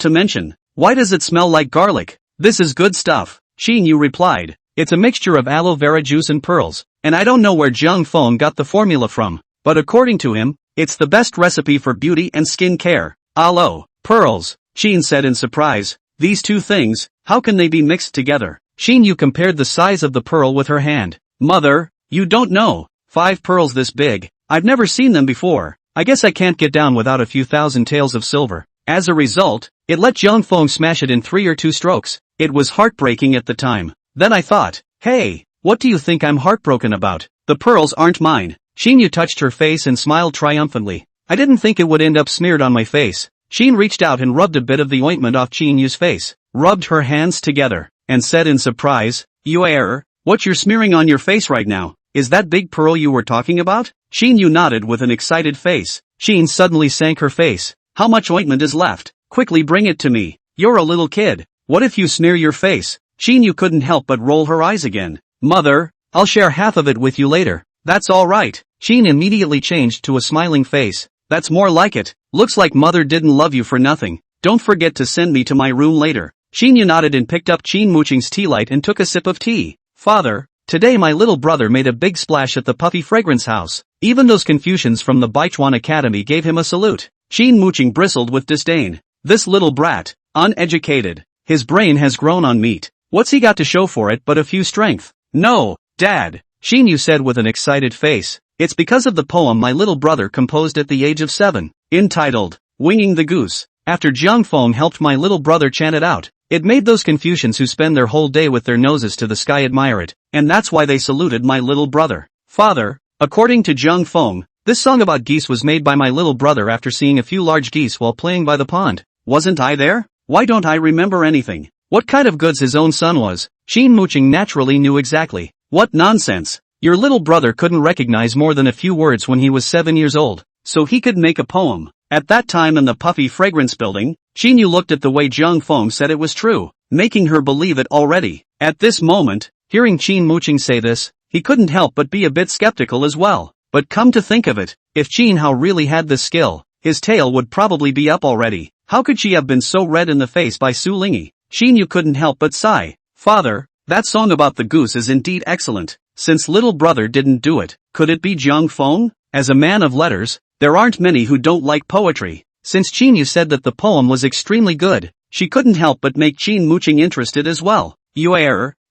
to mention. Why does it smell like garlic?" "This is good stuff," Qin Yu replied. "It's a mixture of aloe vera juice and pearls, and I don't know where Jiang Feng got the formula from, but according to him, it's the best recipe for beauty and skin care." "Aloe, pearls," Qin said in surprise. "These two things, how can they be mixed together?" Qin Yu compared the size of the pearl with her hand. "Mother, you don't know. 5 pearls this big. I've never seen them before. I guess I can't get down without a few thousand taels of silver." As a result, it let Jiang Feng smash it in 3 or 2 strokes. It was heartbreaking at the time. Then I thought, hey, what do you think I'm heartbroken about? The pearls aren't mine. Qin Yu touched her face and smiled triumphantly. "I didn't think it would end up smeared on my face." Qin reached out and rubbed a bit of the ointment off Qin Yu's face, rubbed her hands together, and said in surprise, "You are, what you're smearing on your face right now, is that big pearl you were talking about?" Qin Yu nodded with an excited face. Qin suddenly sank her face. "How much ointment is left? Quickly bring it to me. You're a little kid. What if you smear your face?" Qin Yu couldn't help but roll her eyes again. "Mother, I'll share half of it with you later." "That's all right." Qin immediately changed to a smiling face. "That's more like it. Looks like mother didn't love you for nothing. Don't forget to send me to my room later." Qin Yu nodded and picked up Qin Muqing's tea light and took a sip of tea. "Father, today my little brother made a big splash at the Puffy Fragrance House. Even those Confucians from the Baichuan Academy gave him a salute." Qin Muqing bristled with disdain. "This little brat, uneducated. His brain has grown on meat. What's he got to show for it but a few strength?" "No, Dad," Qin Yu said with an excited face. "It's because of the poem my little brother composed at the age of 7, entitled, Winging the Goose. After Jiang Feng helped my little brother chant it out, it made those Confucians who spend their whole day with their noses to the sky admire it, and that's why they saluted my little brother." "Father, according to Jiang Feng, this song about geese was made by my little brother after seeing a few large geese while playing by the pond. Wasn't I there? Why don't I remember anything?" What kind of goods his own son was, Qin Muqing naturally knew exactly. "What nonsense. Your little brother couldn't recognize more than a few words when he was 7 years old, so he could make a poem. At that time in the Puffy Fragrance building, Qin Yu looked at the way Zhang Feng said it was true, making her believe it already. At this moment, hearing Qin Muqing say this, he couldn't help but be a bit skeptical as well. But come to think of it, if Qin Hao really had this skill, his tail would probably be up already. How could she have been so red in the face by Su Lingyi? Qin Yu couldn't help but sigh. Father, that song about the goose is indeed excellent. Since little brother didn't do it, could it be Zhang Feng? As a man of letters, there aren't many who don't like poetry. Since Qin Yu said that the poem was extremely good, she couldn't help but make Qin Muqing interested as well.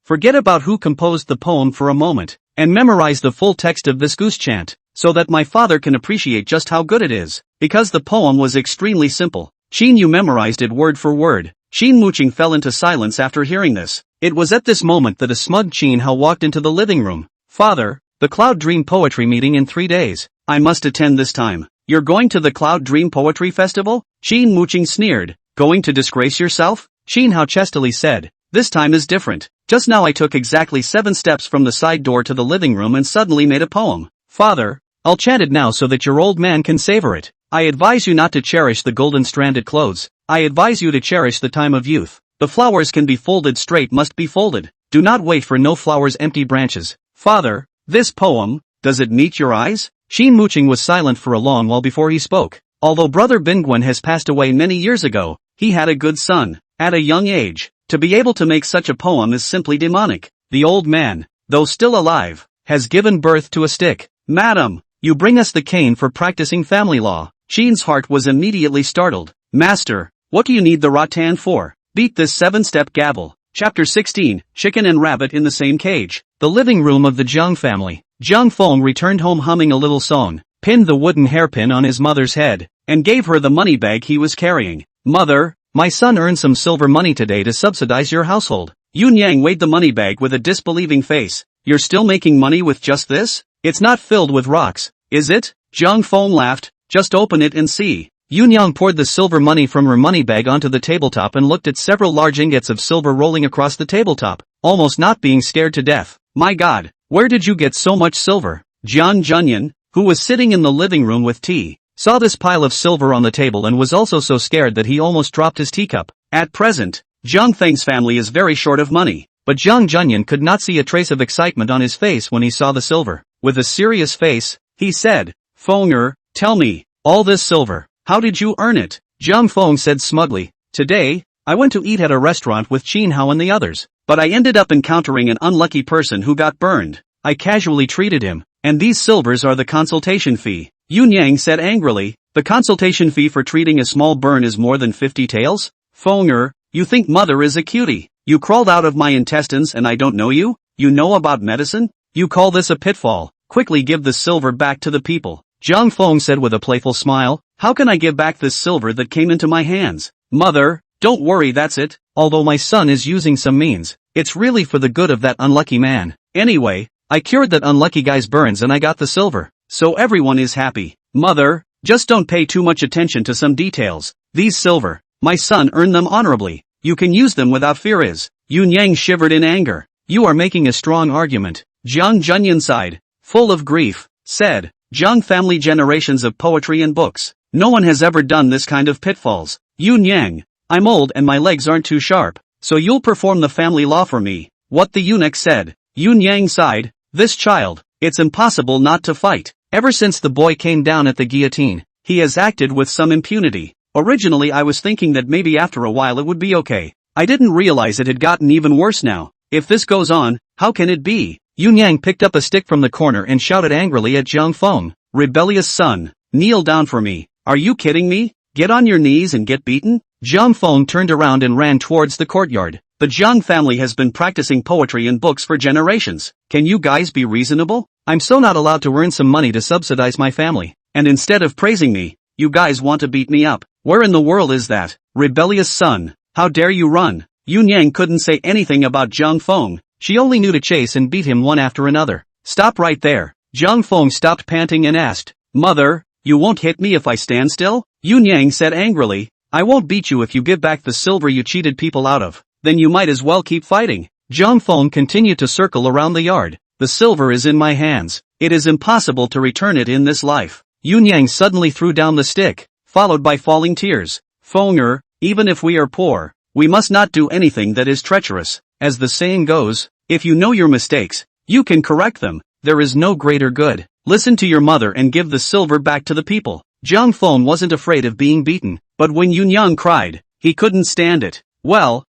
Forget about who composed the poem for a moment, and memorize the full text of this goose chant, so that my father can appreciate just how good it is. Because the poem was extremely simple, Qin Yu memorized it word for word. Qin Muqing fell into silence after hearing this. It was at this moment that a smug Qin Hao walked into the living room. Father, the Cloud Dream Poetry meeting in 3 days. I must attend this time. You're going to the Cloud Dream Poetry Festival? Qin Muqing sneered. Going to disgrace yourself? Qin Hao chestily said. This time is different. Just now I took exactly 7 steps from the side door to the living room and suddenly made a poem. Father, I'll chant it now so that your old man can savor it. I advise you not to cherish the golden stranded clothes. I advise you to cherish the time of youth. The flowers can be folded straight must be folded. Do not wait for no flowers empty branches. Father, this poem, does it meet your eyes? Qin Muqing was silent for a long while before he spoke. Although brother Bingguan has passed away many years ago, he had a good son, at a young age. To be able to make such a poem is simply demonic. The old man, though still alive, has given birth to a stick. Madam, you bring us the cane for practicing family law. Qin's heart was immediately startled. Master, what do you need the rattan for? Beat this 7-step gavel. Chapter 16, Chicken and Rabbit in the Same Cage. The living room of the Zhang family. Zhang Feng returned home humming a little song, pinned the wooden hairpin on his mother's head, and gave her the money bag he was carrying. Mother, my son earned some silver money today to subsidize your household. Yun Yang weighed the money bag with a disbelieving face. You're still making money with just this? It's not filled with rocks, is it? Zhang Feng laughed. Just open it and see. Yun Yang poured the silver money from her money bag onto the tabletop and looked at several large ingots of silver rolling across the tabletop, almost not being scared to death. My God, where did you get so much silver? Jiang Junyan, who was sitting in the living room with tea, saw this pile of silver on the table and was also so scared that he almost dropped his teacup. At present, Jiang Feng's family is very short of money, but Jiang Junyan could not see a trace of excitement on his face when he saw the silver. With a serious face, he said, Fenger, tell me, all this silver, how did you earn it? Zhang Feng said smugly, today, I went to eat at a restaurant with Qin Hao and the others, but I ended up encountering an unlucky person who got burned. I casually treated him, and these silvers are the consultation fee. Yun Yang said angrily, the consultation fee for treating a small burn is more than 50 taels? Fenger, you think mother is a cutie? You crawled out of my intestines and I don't know you? You know about medicine? You call this a pitfall? Quickly give the silver back to the people. Zhang Feng said with a playful smile, how can I give back this silver that came into my hands? Mother, don't worry, that's it. Although my son is using some means, it's really for the good of that unlucky man. Anyway, I cured that unlucky guy's burns and I got the silver. So everyone is happy. Mother, just don't pay too much attention to some details. These silver, my son earned them honorably. You can use them without fear. Yun Yang shivered in anger. You are making a strong argument. Jiang Junyan sighed, full of grief, said, Zhang family generations of poetry and books. No one has ever done this kind of pitfalls. Yun Yang, I'm old and my legs aren't too sharp, so you'll perform the family law for me. What the eunuch said. Yun Yang sighed, this child, it's impossible not to fight. Ever since the boy came down at the guillotine, he has acted with some impunity. Originally I was thinking that maybe after a while it would be okay. I didn't realize it had gotten even worse now. If this goes on, how can it be? Yun Yang picked up a stick from the corner and shouted angrily at Zhang Feng. Rebellious son, kneel down for me. Are you kidding me? Get on your knees and get beaten? Zhang Feng turned around and ran towards the courtyard. The Zhang family has been practicing poetry and books for generations. Can you guys be reasonable? I'm so not allowed to earn some money to subsidize my family. And instead of praising me, you guys want to beat me up. Where in the world is that? Rebellious son, how dare you run? Yun Yang couldn't say anything about Zhang Feng. She only knew to chase and beat him one after another. Stop right there. Zhang Feng stopped panting and asked, Mother, you won't hit me if I stand still? Yun Yang said angrily, I won't beat you if you give back the silver you cheated people out of. Then you might as well keep fighting. Zhang Feng continued to circle around the yard. The silver is in my hands. It is impossible to return it in this life. Yun Yang suddenly threw down the stick, followed by falling tears. Fenger, even if we are poor, we must not do anything that is treacherous. As the saying goes, if you know your mistakes, you can correct them. There is no greater good. Listen to your mother and give the silver back to the people. Jiang Feng wasn't afraid of being beaten, but when Yunyang cried, he couldn't stand it. Well,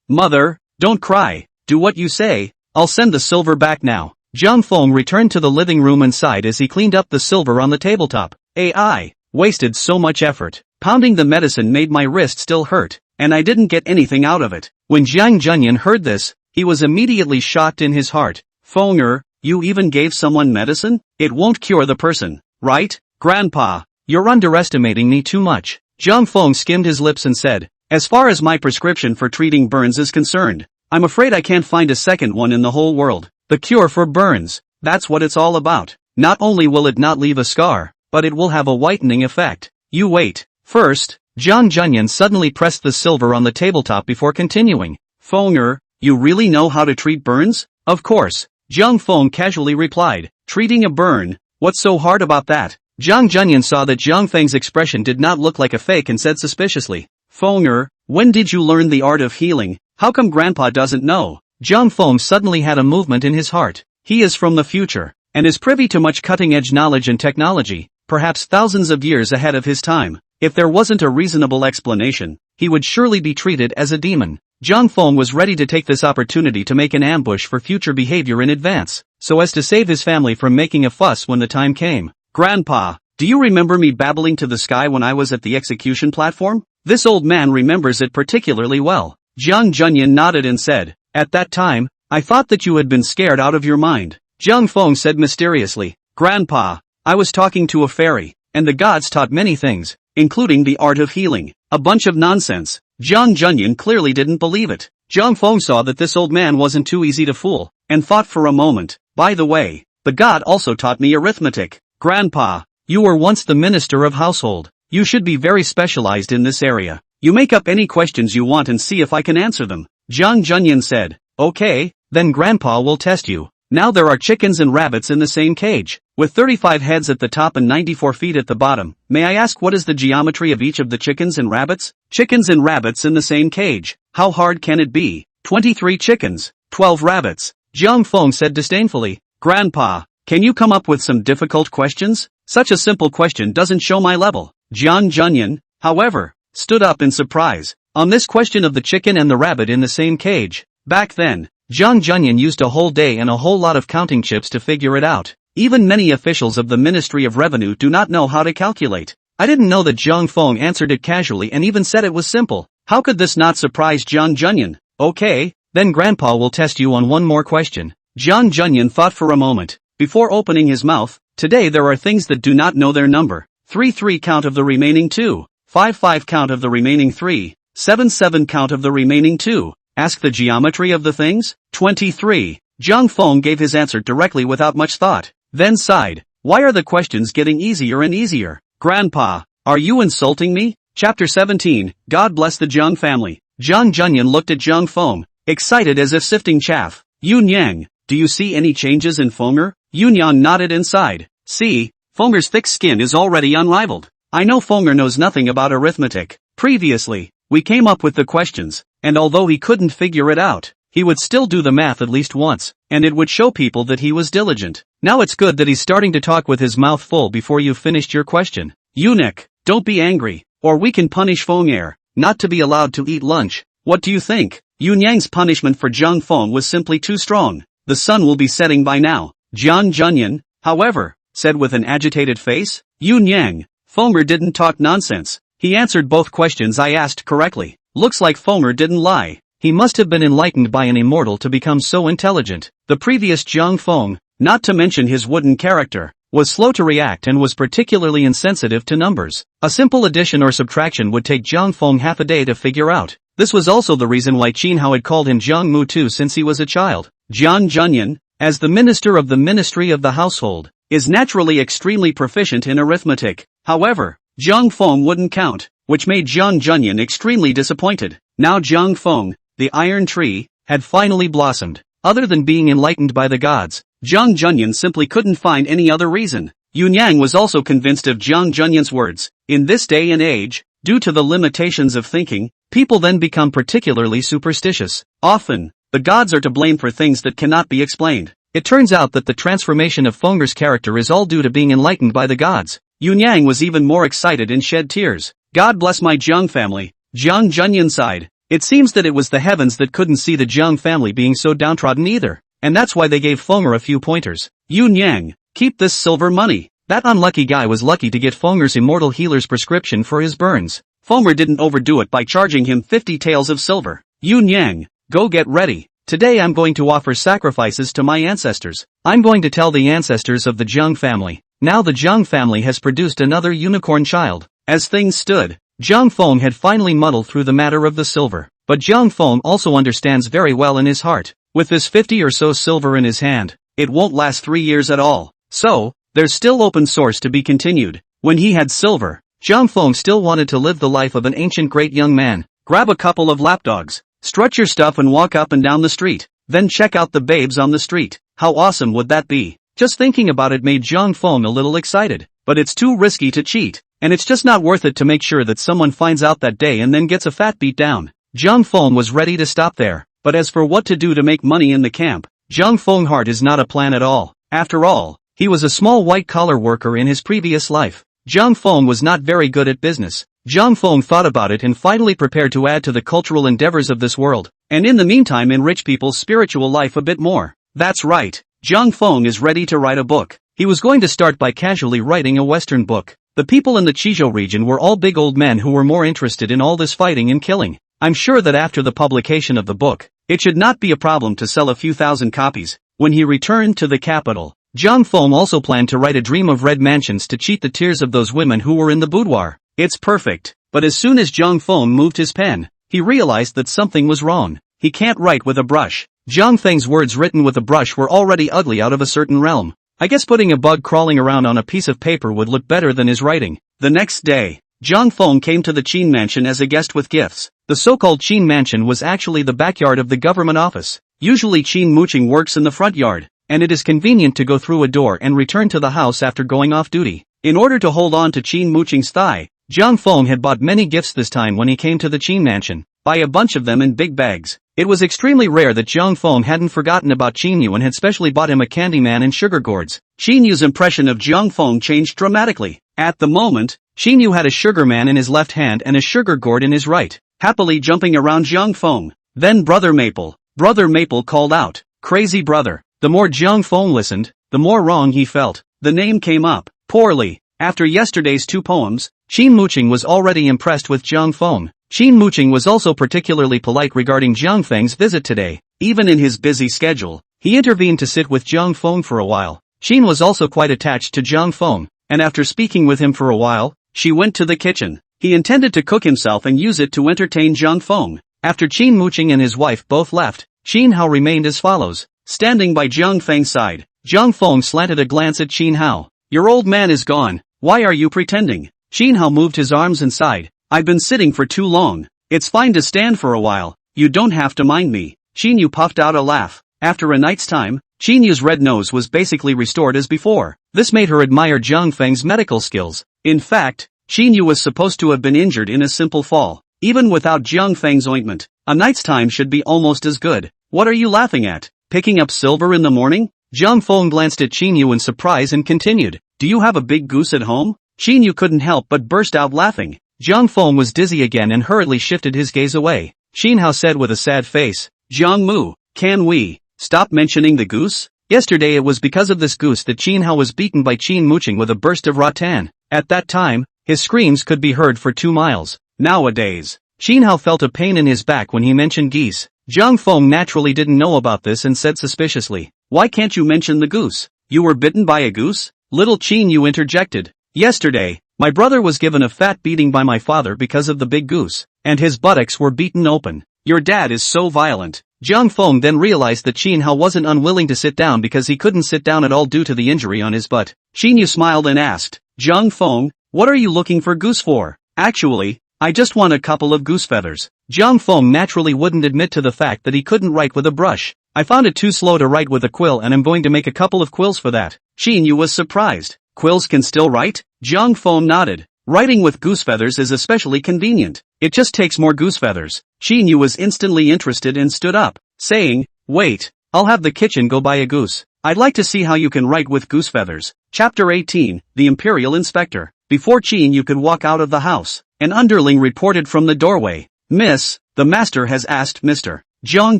mother, don't cry. Do what you say. I'll send the silver back now. Jiang Feng returned to the living room and sighed as he cleaned up the silver on the tabletop. I wasted so much effort. Pounding the medicine made my wrist still hurt, and I didn't get anything out of it. When Jiang Junyan heard this, he was immediately shocked in his heart. Fenger, you even gave someone medicine? It won't cure the person, right? Grandpa, you're underestimating me too much. Jiang Feng skimmed his lips and said, as far as my prescription for treating burns is concerned, I'm afraid I can't find a second one in the whole world. The cure for burns, that's what it's all about. Not only will it not leave a scar, but it will have a whitening effect. You wait. First, Jiang Junyan suddenly pressed the silver on the tabletop before continuing. Fenger, you really know how to treat burns? Of course, Jiang Feng casually replied. Treating a burn? What's so hard about that? Jiang Junyan saw that Jiang Feng's expression did not look like a fake and said suspiciously. Fenger, when did you learn the art of healing? How come Grandpa doesn't know? Jiang Feng suddenly had a movement in his heart. He is from the future, and is privy to much cutting-edge knowledge and technology, perhaps thousands of years ahead of his time. If there wasn't a reasonable explanation, he would surely be treated as a demon. Jiang Feng was ready to take this opportunity to make an ambush for future behavior in advance, so as to save his family from making a fuss when the time came. Grandpa, do you remember me babbling to the sky when I was at the execution platform? This old man remembers it particularly well. Jiang Junyan nodded and said, at that time, I thought that you had been scared out of your mind. Jiang Feng said mysteriously, Grandpa, I was talking to a fairy, and the gods taught many things, including the art of healing. A bunch of nonsense. Jiang Junyan clearly didn't believe it. Jiang Feng saw that this old man wasn't too easy to fool, and thought for a moment, by the way, the god also taught me arithmetic. Grandpa, you were once the minister of household. You should be very specialized in this area. You make up any questions you want and see if I can answer them. Jiang Junyan said, okay, then Grandpa will test you. Now there are chickens and rabbits in the same cage, with 35 heads at the top and 94 feet at the bottom. May I ask what is the geometry of each of the chickens and rabbits? Chickens and rabbits in the same cage. How hard can it be? 23 chickens, 12 rabbits. Jiang Feng said disdainfully, Grandpa, can you come up with some difficult questions? Such a simple question doesn't show my level. Jiang Junyan, however, stood up in surprise. On this question of the chicken and the rabbit in the same cage, back then, Jiang Junyan used a whole day and a whole lot of counting chips to figure it out. Even many officials of the Ministry of Revenue do not know how to calculate. I didn't know that Jiang Feng answered it casually and even said it was simple. How could this not surprise Jiang Junyan? Okay, then Grandpa will test you on one more question. Jiang Junyan thought for a moment, before opening his mouth. Today there are things that do not know their number. 3 count of the remaining 2. 5 count of the remaining 3. 7 count of the remaining 2. Ask the geometry of the things. 23. Jiang Feng gave his answer directly without much thought, then sighed. Why are the questions getting easier and easier? Grandpa, are you insulting me? Chapter 17, God bless the Jiang family. Jiang Junyan looked at Jiang Feng, excited as if sifting chaff. Yunyang, do you see any changes in Fenger? Yunyang nodded and sighed. See, Fenger's thick skin is already unrivaled. I know Fenger knows nothing about arithmetic. Previously, we came up with the questions, and although he couldn't figure it out, he would still do the math at least once, and it would show people that he was diligent. Now it's good that he's starting to talk with his mouth full before you've finished your question. Eunuch, don't be angry, or we can punish Fenger, not to be allowed to eat lunch. What do you think? Yunyang's punishment for Jiang Feng was simply too strong. The sun will be setting by now. Jiang Junyan, however, said with an agitated face. Yunyang, Fenger didn't talk nonsense. He answered both questions I asked correctly. Looks like Fenger didn't lie. He must have been enlightened by an immortal to become so intelligent. The previous Jiang Feng, not to mention his wooden character, was slow to react and was particularly insensitive to numbers. A simple addition or subtraction would take Jiang Feng half a day to figure out. This was also the reason why Qin Hao had called him Jiang Mutu since he was a child. Jiang Junyan, as the minister of the Ministry of the Household, is naturally extremely proficient in arithmetic. However, Jiang Feng wouldn't count, which made Jiang Junyan extremely disappointed. Now Jiang Feng, the iron tree, had finally blossomed. Other than being enlightened by the gods, Jiang Junyan simply couldn't find any other reason. Yunyang was also convinced of Jiang Junyan's words. In this day and age, Due to the limitations of thinking, people then become particularly superstitious. Often, the gods are to blame for things that cannot be explained. It turns out that the transformation of Fenger's character is all due to being enlightened by the gods. Yunyang was even more excited and shed tears. God bless my Jiang family. Jiang Junyan sighed. It seems that it was the heavens that couldn't see the Jiang family being so downtrodden either. And that's why they gave Fenger a few pointers. Yunyang, keep this silver money. That unlucky guy was lucky to get Fenger's immortal healer's prescription for his burns. Fenger didn't overdo it by charging him 50 taels of silver. Yunyang, go get ready. Today I'm going to offer sacrifices to my ancestors. I'm going to tell the ancestors of the Jiang family. Now the Jiang family has produced another unicorn child. As things stood, Jiang Feng had finally muddled through the matter of the silver. But Jiang Feng also understands very well in his heart. With this 50 or so silver in his hand, it won't last 3 years at all. So, there's still open source to be continued. When he had silver, Jiang Feng still wanted to live the life of an ancient great young man. Grab a couple of lapdogs, strut your stuff and walk up and down the street. Then check out the babes on the street. How awesome would that be? Just thinking about it made Jiang Feng a little excited. But it's too risky to cheat. And it's just not worth it to make sure that someone finds out that day and then gets a fat beat down. Jiang Feng was ready to stop there. But as for what to do to make money in the camp, Jiang Feng's heart is not a plan at all. After all, he was a small white-collar worker in his previous life. Jiang Feng was not very good at business. Jiang Feng thought about it and finally prepared to add to the cultural endeavors of this world, and in the meantime enrich people's spiritual life a bit more. That's right, Jiang Feng is ready to write a book. He was going to start by casually writing a Western book. The people in the Chizhou region were all big old men who were more interested in all this fighting and killing. I'm sure that after the publication of the book, it should not be a problem to sell a few thousand copies. When he returned to the capital, Jiang Feng also planned to write a dream of red mansions to cheat the tears of those women who were in the boudoir. It's perfect. But as soon as Jiang Feng moved his pen, he realized that something was wrong. He can't write with a brush. Jiang Feng's words written with a brush were already ugly out of a certain realm. I guess putting a bug crawling around on a piece of paper would look better than his writing. The next day, Jiang Feng came to the Qin mansion as a guest with gifts. The so-called Qin mansion was actually the backyard of the government office. Usually Qin Muqing works in the front yard, and it is convenient to go through a door and return to the house after going off duty. In order to hold on to Qin Muqing's thigh, Jiang Feng had bought many gifts this time when he came to the Qin mansion. Buy a bunch of them in big bags. It was extremely rare that Jiang Feng hadn't forgotten about Qin Yu and had specially bought him a candy man and sugar gourds. Qin Yu's impression of Jiang Feng changed dramatically. At the moment, Qin Yu had a sugar man in his left hand and a sugar gourd in his right, happily jumping around Jiang Feng. Then Brother Maple called out, "Crazy brother." The more Jiang Feng listened, the more wrong he felt. The name came up poorly. After yesterday's 2 poems, Qin Muqing was already impressed with Jiang Feng. Qin Muqing was also particularly polite regarding Jiang Feng's visit today. Even in his busy schedule, he intervened to sit with Jiang Feng for a while. Qin was also quite attached to Jiang Feng, and after speaking with him for a while, she went to the kitchen. He intended to cook himself and use it to entertain Jiang Feng. After Qin Muqing and his wife both left, Qin Hao remained as follows. Standing by Jiang Feng's side, Jiang Feng slanted a glance at Qin Hao. "Your old man is gone. Why are you pretending?" Qin Hao moved his arms and sighed. "I've been sitting for too long. It's fine to stand for a while. You don't have to mind me." Qin Yu puffed out a laugh. After a night's time, Qin Yu's red nose was basically restored as before. This made her admire Jiang Feng's medical skills. In fact, Qin Yu was supposed to have been injured in a simple fall. Even without Jiang Feng's ointment, a night's time should be almost as good. "What are you laughing at? Picking up silver in the morning?" Jiang Feng glanced at Qin Yu in surprise and continued, "Do you have a big goose at home?" Qin Yu couldn't help but burst out laughing. Jiang Feng was dizzy again and hurriedly shifted his gaze away. Qin Hao said with a sad face, "Jiang Mu, can we stop mentioning the goose?" Yesterday it was because of this goose that Qin Hao was beaten by Qin Muqing with a burst of rattan. At that time, his screams could be heard for 2 miles. Nowadays, Qin Hao felt a pain in his back when he mentioned geese. Jiang Feng naturally didn't know about this and said suspiciously, "Why can't you mention the goose? You were bitten by a goose?" Little Qin Yu interjected, "Yesterday, my brother was given a fat beating by my father because of the big goose, and his buttocks were beaten open. Your dad is so violent." Jiang Feng then realized that Qin Hao wasn't unwilling to sit down because he couldn't sit down at all due to the injury on his butt. Qin Yu smiled and asked, "Jiang Feng, what are you looking for goose for?" "Actually, I just want a couple of goose feathers." Jiang Feng naturally wouldn't admit to the fact that he couldn't write with a brush. "I found it too slow to write with a quill and I'm going to make a couple of quills for that." Qin Yu was surprised. "Quills can still write?" Jiang Feng nodded. Writing with goose feathers is especially convenient. It just takes more goose feathers. Qin Yu was instantly interested and stood up, saying, "Wait, I'll have the kitchen go buy a goose. I'd like to see how you can write with goose feathers." Chapter 18, The Imperial Inspector. Before Qin Yu could walk out of the house, an underling reported from the doorway. "Miss, the master has asked Mr. Jiang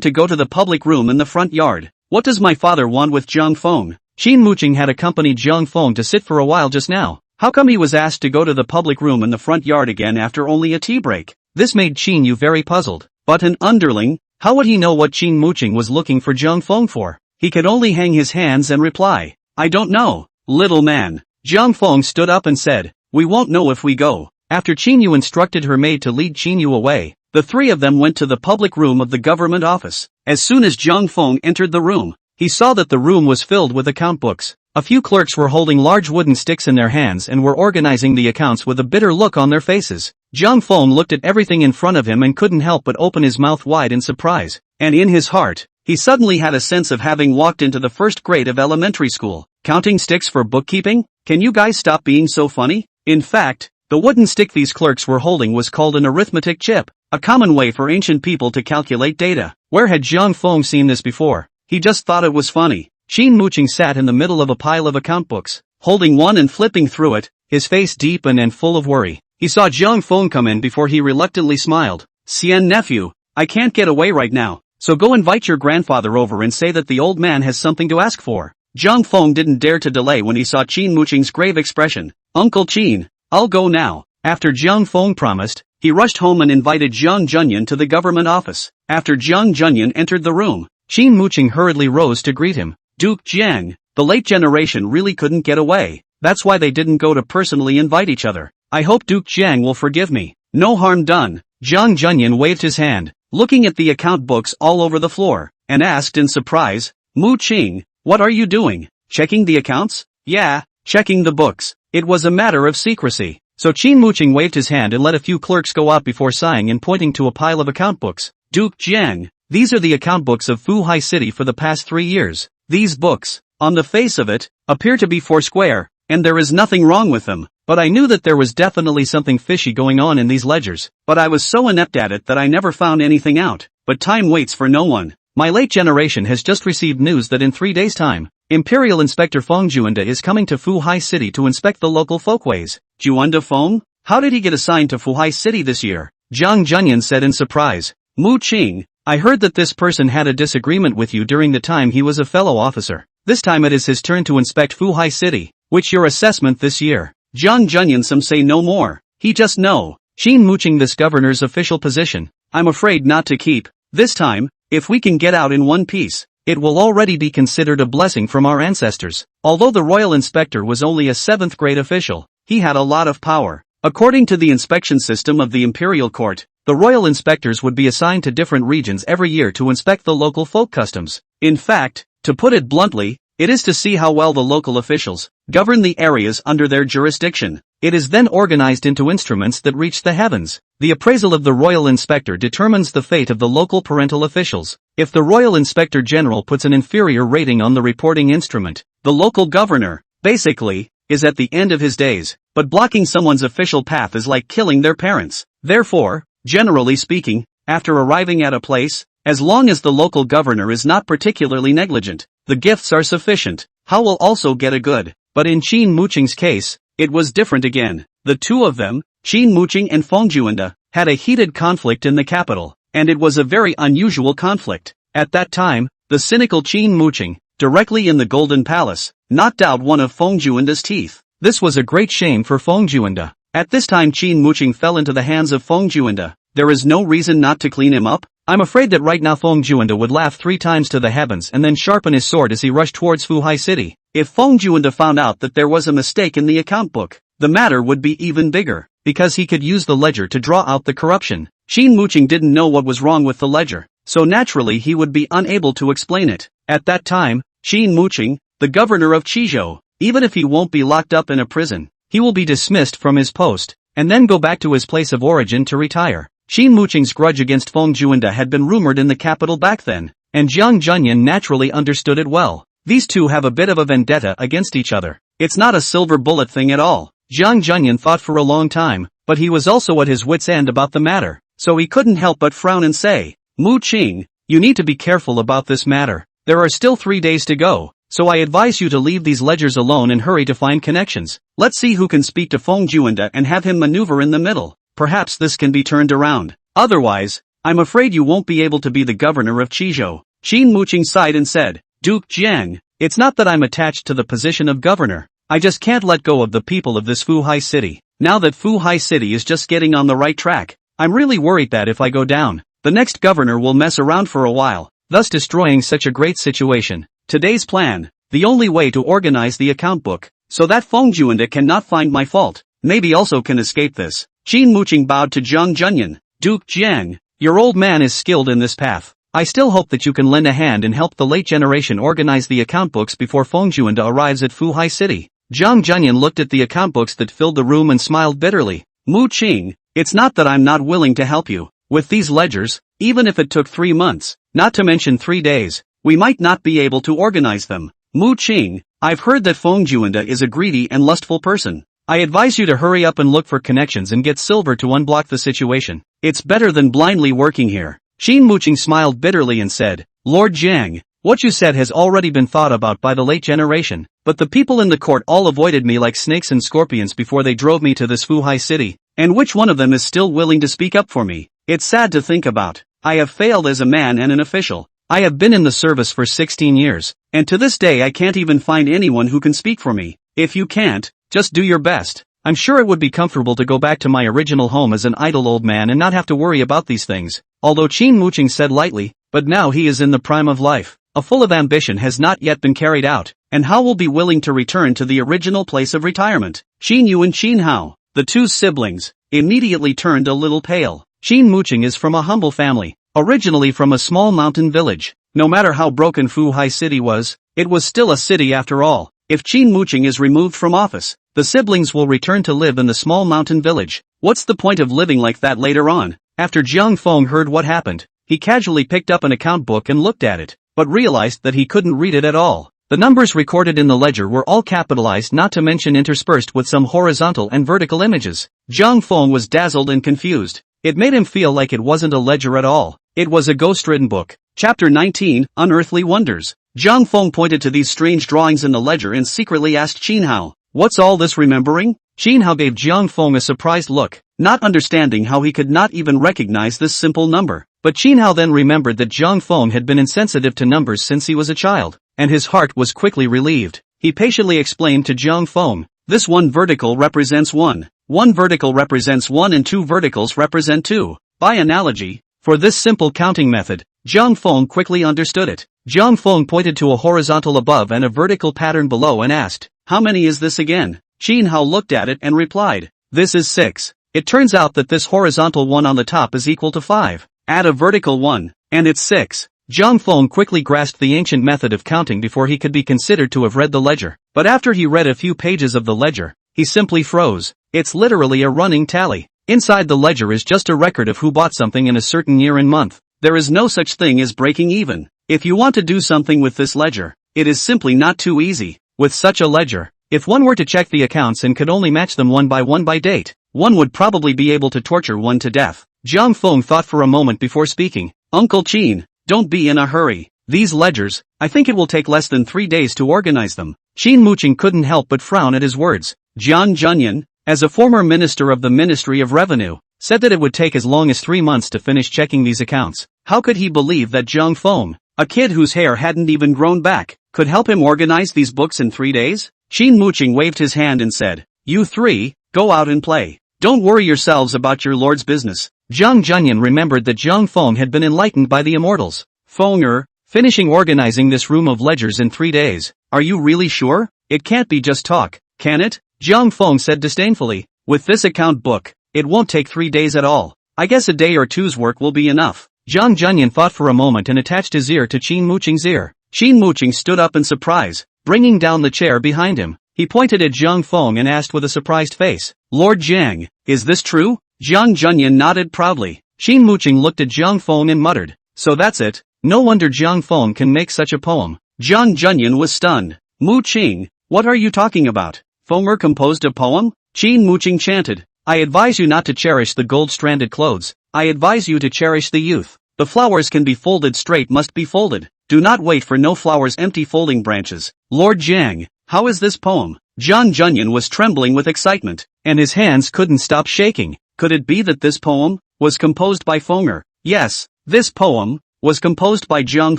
to go to the public room in the front yard." "What does my father want with Jiang Feng?" Qin Muqing had accompanied Jiang Feng to sit for a while just now. How come he was asked to go to the public room in the front yard again after only a tea break? This made Qin Yu very puzzled. But an underling? How would he know what Qin Muqing was looking for Jiang Feng for? He could only hang his hands and reply, "I don't know, little man." Jiang Feng stood up and said, "We won't know if we go." After Qin Yu instructed her maid to lead Qin Yu away, the three of them went to the public room of the government office. As soon as Jiang Feng entered the room, he saw that the room was filled with account books. A few clerks were holding large wooden sticks in their hands and were organizing the accounts with a bitter look on their faces. Jiang Feng looked at everything in front of him and couldn't help but open his mouth wide in surprise. And in his heart, he suddenly had a sense of having walked into the first grade of elementary school. Counting sticks for bookkeeping? Can you guys stop being so funny? In fact, the wooden stick these clerks were holding was called an arithmetic chip, a common way for ancient people to calculate data. Where had Jiang Feng seen this before? He just thought it was funny. Qin Muqing sat in the middle of a pile of account books, holding one and flipping through it, his face deep and full of worry. He saw Jiang Feng come in before he reluctantly smiled. "Xian nephew, I can't get away right now, so go invite your grandfather over and say that the old man has something to ask for." Jiang Feng didn't dare to delay when he saw Qin Muqing's grave expression. "Uncle Qin, I'll go now." After Jiang Feng promised, he rushed home and invited Jiang Junyan to the government office. After Jiang Junyan entered the room, Qin Muqing hurriedly rose to greet him. "Duke Jiang, the late generation really couldn't get away. That's why they didn't go to personally invite each other. I hope Duke Jiang will forgive me." "No harm done." Jiang Junyan waved his hand, looking at the account books all over the floor, and asked in surprise, "Mu Qing, what are you doing? Checking the accounts?" "Yeah, checking the books." It was a matter of secrecy. So Qin Muqing waved his hand and let a few clerks go out before sighing and pointing to a pile of account books. "Duke Jiang, these are the account books of Fuhai City for the past 3 years. These books, on the face of it, appear to be foursquare, and there is nothing wrong with them. But I knew that there was definitely something fishy going on in these ledgers, but I was so inept at it that I never found anything out. But time waits for no one. My late generation has just received news that in 3 days' time, Imperial Inspector Feng Juanda is coming to Fuhai City to inspect the local folkways." "Juanda Feng? How did he get assigned to Fuhai City this year?" Jiang Junyan said in surprise. "Mu Qing, I heard that this person had a disagreement with you during the time he was a fellow officer. This time it is his turn to inspect Fuhai City. Which your assessment this year?" Jiang Junyan some say no more. He just know. Qin Muqing this governor's official position, I'm afraid not to keep. This time, if we can get out in one piece, it will already be considered a blessing from our ancestors. Although the royal inspector was only a 7th grade official, he had a lot of power. According to the inspection system of the imperial court, the royal inspectors would be assigned to different regions every year to inspect the local folk customs. In fact, to put it bluntly, it is to see how well the local officials govern the areas under their jurisdiction. It is then organized into instruments that reach the heavens. The appraisal of the royal inspector determines the fate of the local parental officials. If the royal inspector general puts an inferior rating on the reporting instrument, the local governor, basically, is at the end of his days. But blocking someone's official path is like killing their parents. Therefore, generally speaking, after arriving at a place, as long as the local governor is not particularly negligent, the gifts are sufficient. How will also get a good. But in Qin Muqing's case, it was different again. The two of them, Qin Muqing and Feng Juanda, had a heated conflict in the capital, and it was a very unusual conflict. At that time, the cynical Qin Muqing, directly in the Golden Palace, knocked out one of Feng Juanda's teeth. This was a great shame for Feng Juanda. At this time Qin Muqing fell into the hands of Feng Juanda. There is no reason not to clean him up. I'm afraid that right now Feng Juanda would laugh 3 times to the heavens and then sharpen his sword as he rushed towards Fuhai City. If Feng Juanda found out that there was a mistake in the account book, the matter would be even bigger, because he could use the ledger to draw out the corruption. Qin Muqing didn't know what was wrong with the ledger, so naturally he would be unable to explain it. At that time, Qin Muqing, the governor of Qizhou, even if he won't be locked up in a prison, he will be dismissed from his post, and then go back to his place of origin to retire. Qin Muqing's grudge against Feng Juanda had been rumored in the capital back then, and Jiang Junyan naturally understood it well. These two have a bit of a vendetta against each other. It's not a silver bullet thing at all. Jiang Junyan thought for a long time, but he was also at his wit's end about the matter, so he couldn't help but frown and say, Mu Qing, you need to be careful about this matter. There are still 3 days to go, so I advise you to leave these ledgers alone and hurry to find connections. Let's see who can speak to Feng Juanda and have him maneuver in the middle. Perhaps this can be turned around. Otherwise, I'm afraid you won't be able to be the governor of Qizhou. Qin Muqing sighed and said, Duke Jiang, it's not that I'm attached to the position of governor. I just can't let go of the people of this Fuhai city. Now that Fuhai city is just getting on the right track, I'm really worried that if I go down, the next governor will mess around for a while, thus destroying such a great situation. Today's plan, the only way to organize the account book, so that Feng Juanda cannot find my fault, maybe also can escape this. Qin Muqing bowed to Jiang Junyan. Duke Jiang, your old man is skilled in this path. I still hope that you can lend a hand and help the late generation organize the account books before Feng Juanda arrives at Fuhai city. Jiang Junyan looked at the account books that filled the room and smiled bitterly. Mu Qing, it's not that I'm not willing to help you. With these ledgers, even if it took 3 months, not to mention 3 days, we might not be able to organize them. Mu Qing, I've heard that Feng Juanda is a greedy and lustful person. I advise you to hurry up and look for connections and get silver to unblock the situation. It's better than blindly working here. Qin Muqing smiled bitterly and said, Lord Jiang, what you said has already been thought about by the late generation, but the people in the court all avoided me like snakes and scorpions before they drove me to this Fuhai city, and which one of them is still willing to speak up for me? It's sad to think about. I have failed as a man and an official. I have been in the service for 16 years, and to this day I can't even find anyone who can speak for me. If you can't, just do your best. I'm sure it would be comfortable to go back to my original home as an idle old man and not have to worry about these things. Although Qin Muqing said lightly, but now he is in the prime of life. A full of ambition has not yet been carried out, and Hao will be willing to return to the original place of retirement. Qin Yu and Qin Hao, the two siblings, immediately turned a little pale. Qin Muqing is from a humble family, originally from a small mountain village. No matter how broken Fuhai city was, it was still a city after all. If Qin Muqing is removed from office, the siblings will return to live in the small mountain village. What's the point of living like that later on? After Jiang Feng heard what happened, he casually picked up an account book and looked at it, but realized that he couldn't read it at all. The numbers recorded in the ledger were all capitalized, not to mention interspersed with some horizontal and vertical images. Jiang Feng was dazzled and confused. It made him feel like it wasn't a ledger at all. It was a ghost-written book. Chapter 19, Unearthly Wonders. Jiang Feng pointed to these strange drawings in the ledger and secretly asked Qin Hao, What's all this remembering? Qin Hao gave Jiang Feng a surprised look, not understanding how he could not even recognize this simple number. But Qin Hao then remembered that Jiang Feng had been insensitive to numbers since he was a child, and his heart was quickly relieved. He patiently explained to Jiang Feng, This one vertical represents 1. 1 vertical represents 1 and 2 verticals represent 2. By analogy, for this simple counting method, Jiang Feng quickly understood it. Jiang Feng pointed to a horizontal above and a vertical pattern below and asked, How many is this again? Qin Hao looked at it and replied, This is 6. It turns out that this horizontal 1 on the top is equal to 5. Add a vertical 1, and it's 6. Jiang Feng quickly grasped the ancient method of counting before he could be considered to have read the ledger. But after he read a few pages of the ledger, he simply froze. It's literally a running tally. Inside the ledger is just a record of who bought something in a certain year and month. There is no such thing as breaking even. If you want to do something with this ledger, it is simply not too easy. With such a ledger, if one were to check the accounts and could only match them one by date, one would probably be able to torture one to death. Jiang Feng thought for a moment before speaking. Uncle Qin, don't be in a hurry. These ledgers, I think it will take less than 3 days to organize them. Qin Muqing couldn't help but frown at his words. Jiang Junyan, as a former minister of the Ministry of Revenue, said that it would take as long as 3 months to finish checking these accounts. How could he believe that Jiang Feng, a kid whose hair hadn't even grown back, could help him organize these books in 3 days? Qin Muqing waved his hand and said, You three, go out and play. Don't worry yourselves about your lord's business. Jiang Junyan remembered that Jiang Feng had been enlightened by the immortals. Fenger, finishing organizing this room of ledgers in 3 days. Are you really sure? It can't be just talk, can it? Jiang Feng said disdainfully. With this account book, it won't take 3 days at all. I guess a day or two's work will be enough. Jiang Junyan thought for a moment and attached his ear to Qin Muqing's ear. Qin Muqing stood up in surprise, bringing down the chair behind him. He pointed at Jiang Feng and asked with a surprised face, Lord Jiang, is this true? Jiang Junyan nodded proudly. Qin Muqing looked at Jiang Feng and muttered, So that's it. No wonder Jiang Feng can make such a poem. Jiang Junyan was stunned. Mu Qing, what are you talking about? Fenger composed a poem? Qin Muqing chanted. I advise you not to cherish the gold-stranded clothes. I advise you to cherish the youth. The flowers can be folded straight must be folded. Do not wait for no flowers empty folding branches. Lord Jiang, how is this poem? Zhang Junyan was trembling with excitement, and his hands couldn't stop shaking. Could it be that this poem was composed by Fenger? Yes, this poem was composed by Zhang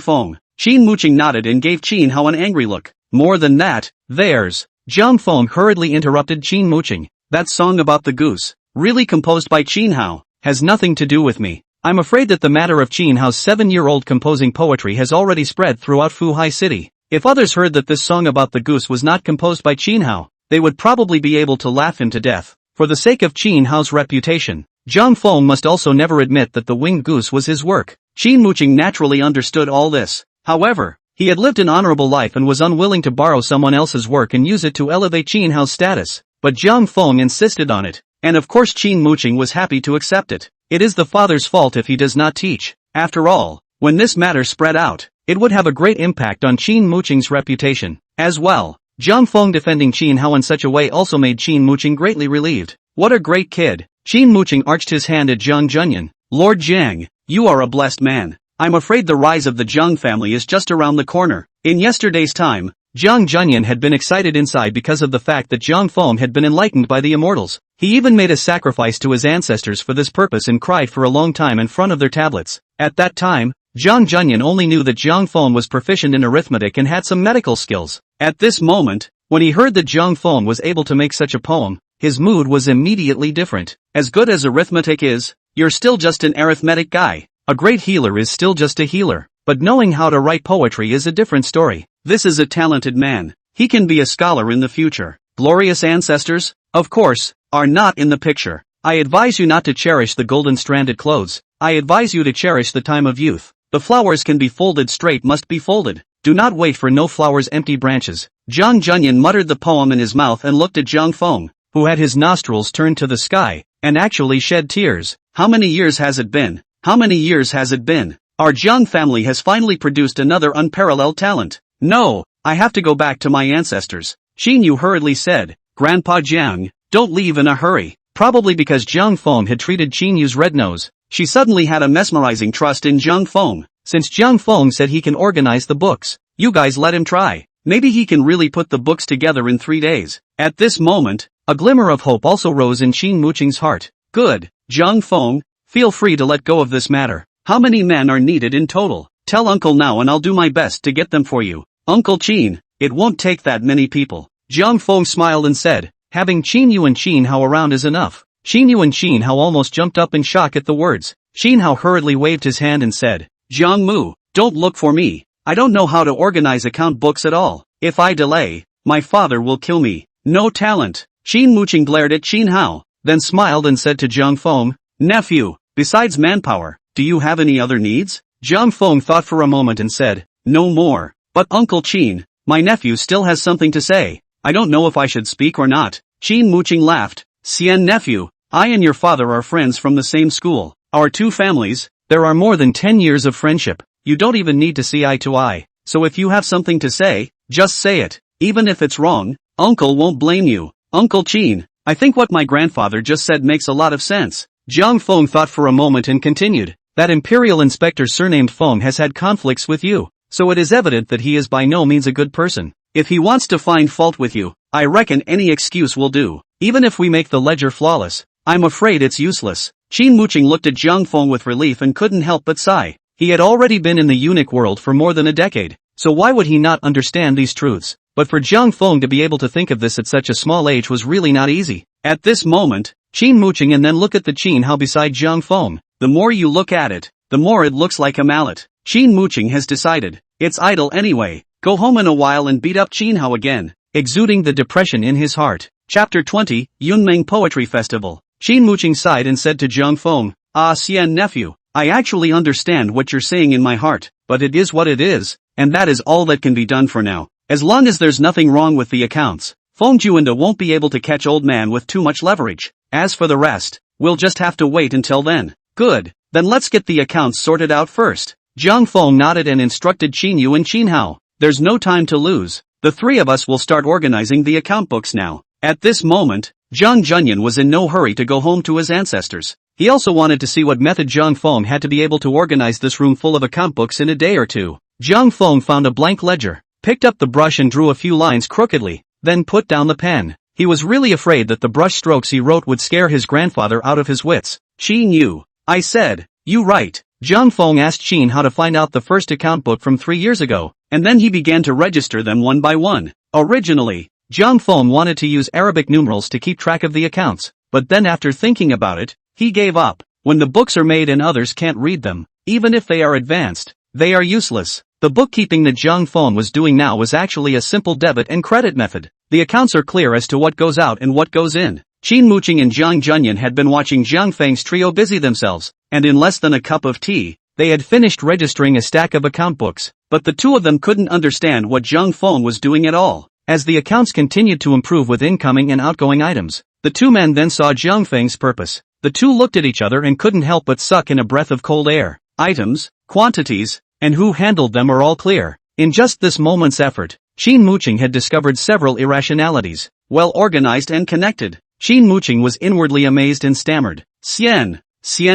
Feng. Qin Muqing nodded and gave Qin Hao an angry look. More than that, there's... Zhang Feng hurriedly interrupted Qin Muqing. That song about the goose, really composed by Qin Hao, has nothing to do with me. I'm afraid that the matter of Qin Hao's 7-year-old composing poetry has already spread throughout Fuhai city. If others heard that this song about the goose was not composed by Qin Hao, they would probably be able to laugh him to death. For the sake of Qin Hao's reputation, Zhang Feng must also never admit that the winged goose was his work. Qin Muqing naturally understood all this. However, he had lived an honorable life and was unwilling to borrow someone else's work and use it to elevate Qin Hao's status. But Zhang Feng insisted on it, and of course Qin Muqing was happy to accept it. It is the father's fault if he does not teach. After all, when this matter spread out, it would have a great impact on Qin Muqing's reputation. As well, Zhang Feng defending Qin Hao in such a way also made Qin Muqing greatly relieved. What a great kid. Qin Muqing arched his hand at Zhang Junyan. Lord Jiang, you are a blessed man. I'm afraid the rise of the Zhang family is just around the corner. In yesterday's time, Zhang Junyan had been excited inside because of the fact that Zhang Feng had been enlightened by the immortals. He even made a sacrifice to his ancestors for this purpose and cried for a long time in front of their tablets. At that time, Zhang Junyan only knew that Zhang Feng was proficient in arithmetic and had some medical skills. At this moment, when he heard that Zhang Feng was able to make such a poem, his mood was immediately different. As good as arithmetic is, you're still just an arithmetic guy. A great healer is still just a healer. But knowing how to write poetry is a different story. This is a talented man. He can be a scholar in the future. Glorious ancestors, of course, are not in the picture. I advise you not to cherish the golden-stranded clothes. I advise you to cherish the time of youth. The flowers can be folded straight must be folded. Do not wait for no flowers empty branches. Zhang Junyan muttered the poem in his mouth and looked at Zhang Feng, who had his nostrils turned to the sky, and actually shed tears. How many years has it been? How many years has it been? Our Zhang family has finally produced another unparalleled talent. No, I have to go back to my ancestors. Qin Yu hurriedly said, Grandpa Jiang, don't leave in a hurry. Probably because Zhang Feng had treated Qin Yu's red nose, she suddenly had a mesmerizing trust in Zhang Feng. Since Zhang Feng said he can organize the books, you guys let him try. Maybe he can really put the books together in 3 days. At this moment, a glimmer of hope also rose in Qin Muqing's heart. Good, Zhang Feng, feel free to let go of this matter. How many men are needed in total? Tell Uncle now and I'll do my best to get them for you. Uncle Qin, it won't take that many people. Zhang Feng smiled and said, having Qin Yu and Qin Hao around is enough. Qin Yu and Qin Hao almost jumped up in shock at the words. Qin Hao hurriedly waved his hand and said, Zhang Mu, don't look for me. I don't know how to organize account books at all. If I delay, my father will kill me. No talent. Qin Muqing glared at Qin Hao, then smiled and said to Zhang Feng, nephew, besides manpower, do you have any other needs? Zhang Feng thought for a moment and said, no more. But Uncle Qin, my nephew still has something to say. I don't know if I should speak or not. Qin Muqing laughed. Xian nephew, I and your father are friends from the same school. Our two families, there are more than 10 years of friendship. You don't even need to see eye to eye. So if you have something to say, just say it. Even if it's wrong, Uncle won't blame you. Uncle Qin, I think what my grandfather just said makes a lot of sense. Zhang Feng thought for a moment and continued. That Imperial Inspector surnamed Feng has had conflicts with you, so it is evident that he is by no means a good person. If he wants to find fault with you, I reckon any excuse will do. Even if we make the ledger flawless, I'm afraid it's useless. Qin Muqing looked at Zhang Feng with relief and couldn't help but sigh. He had already been in the eunuch world for more than a decade, so why would he not understand these truths? But for Zhang Feng to be able to think of this at such a small age was really not easy. At this moment, Qin Muqing and then look at the Qin Hao beside Zhang Feng. The more you look at it, the more it looks like a mallet. Qin Muqing has decided. It's idle anyway. Go home in a while and beat up Qin Hao again. Exuding the depression in his heart. Chapter 20, Yunmeng Poetry Festival. Qin Muqing sighed and said to Zhang Feng, Ah Xian nephew, I actually understand what you're saying in my heart, but it is what it is, and that is all that can be done for now. As long as there's nothing wrong with the accounts, Feng Juanda won't be able to catch old man with too much leverage. As for the rest, we'll just have to wait until then. Good, then let's get the accounts sorted out first. Zhang Feng nodded and instructed Qin Yu and Qin Hao. There's no time to lose. The three of us will start organizing the account books now. At this moment, Zhang Junyan was in no hurry to go home to his ancestors. He also wanted to see what method Zhang Feng had to be able to organize this room full of account books in a day or two. Zhang Feng found a blank ledger, picked up the brush and drew a few lines crookedly, then put down the pen. He was really afraid that the brush strokes he wrote would scare his grandfather out of his wits. "Qin you," I said. "You right." Zhang Feng asked Qin how to find out the first account book from 3 years ago, and then he began to register them one by one. Originally, Zhang Feng wanted to use Arabic numerals to keep track of the accounts, but then after thinking about it, he gave up. When the books are made and others can't read them, even if they are advanced, they are useless. The bookkeeping that Zhang Feng was doing now was actually a simple debit and credit method. The accounts are clear as to what goes out and what goes in. Qin Muqing and Zhang Junyan had been watching Zhang Feng's trio busy themselves, and in less than a cup of tea, they had finished registering a stack of account books, but the two of them couldn't understand what Zhang Feng was doing at all. As the accounts continued to improve with incoming and outgoing items, the two men then saw Zhang Feng's purpose. The two looked at each other and couldn't help but suck in a breath of cold air. Items, quantities, and who handled them are all clear. In just this moment's effort, Qin Muqing had discovered several irrationalities, well organized and connected. Qin Muqing was inwardly amazed and stammered. Xian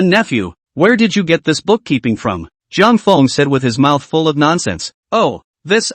nephew, where did you get this bookkeeping from? Zhang Feng said with his mouth full of nonsense. Oh, this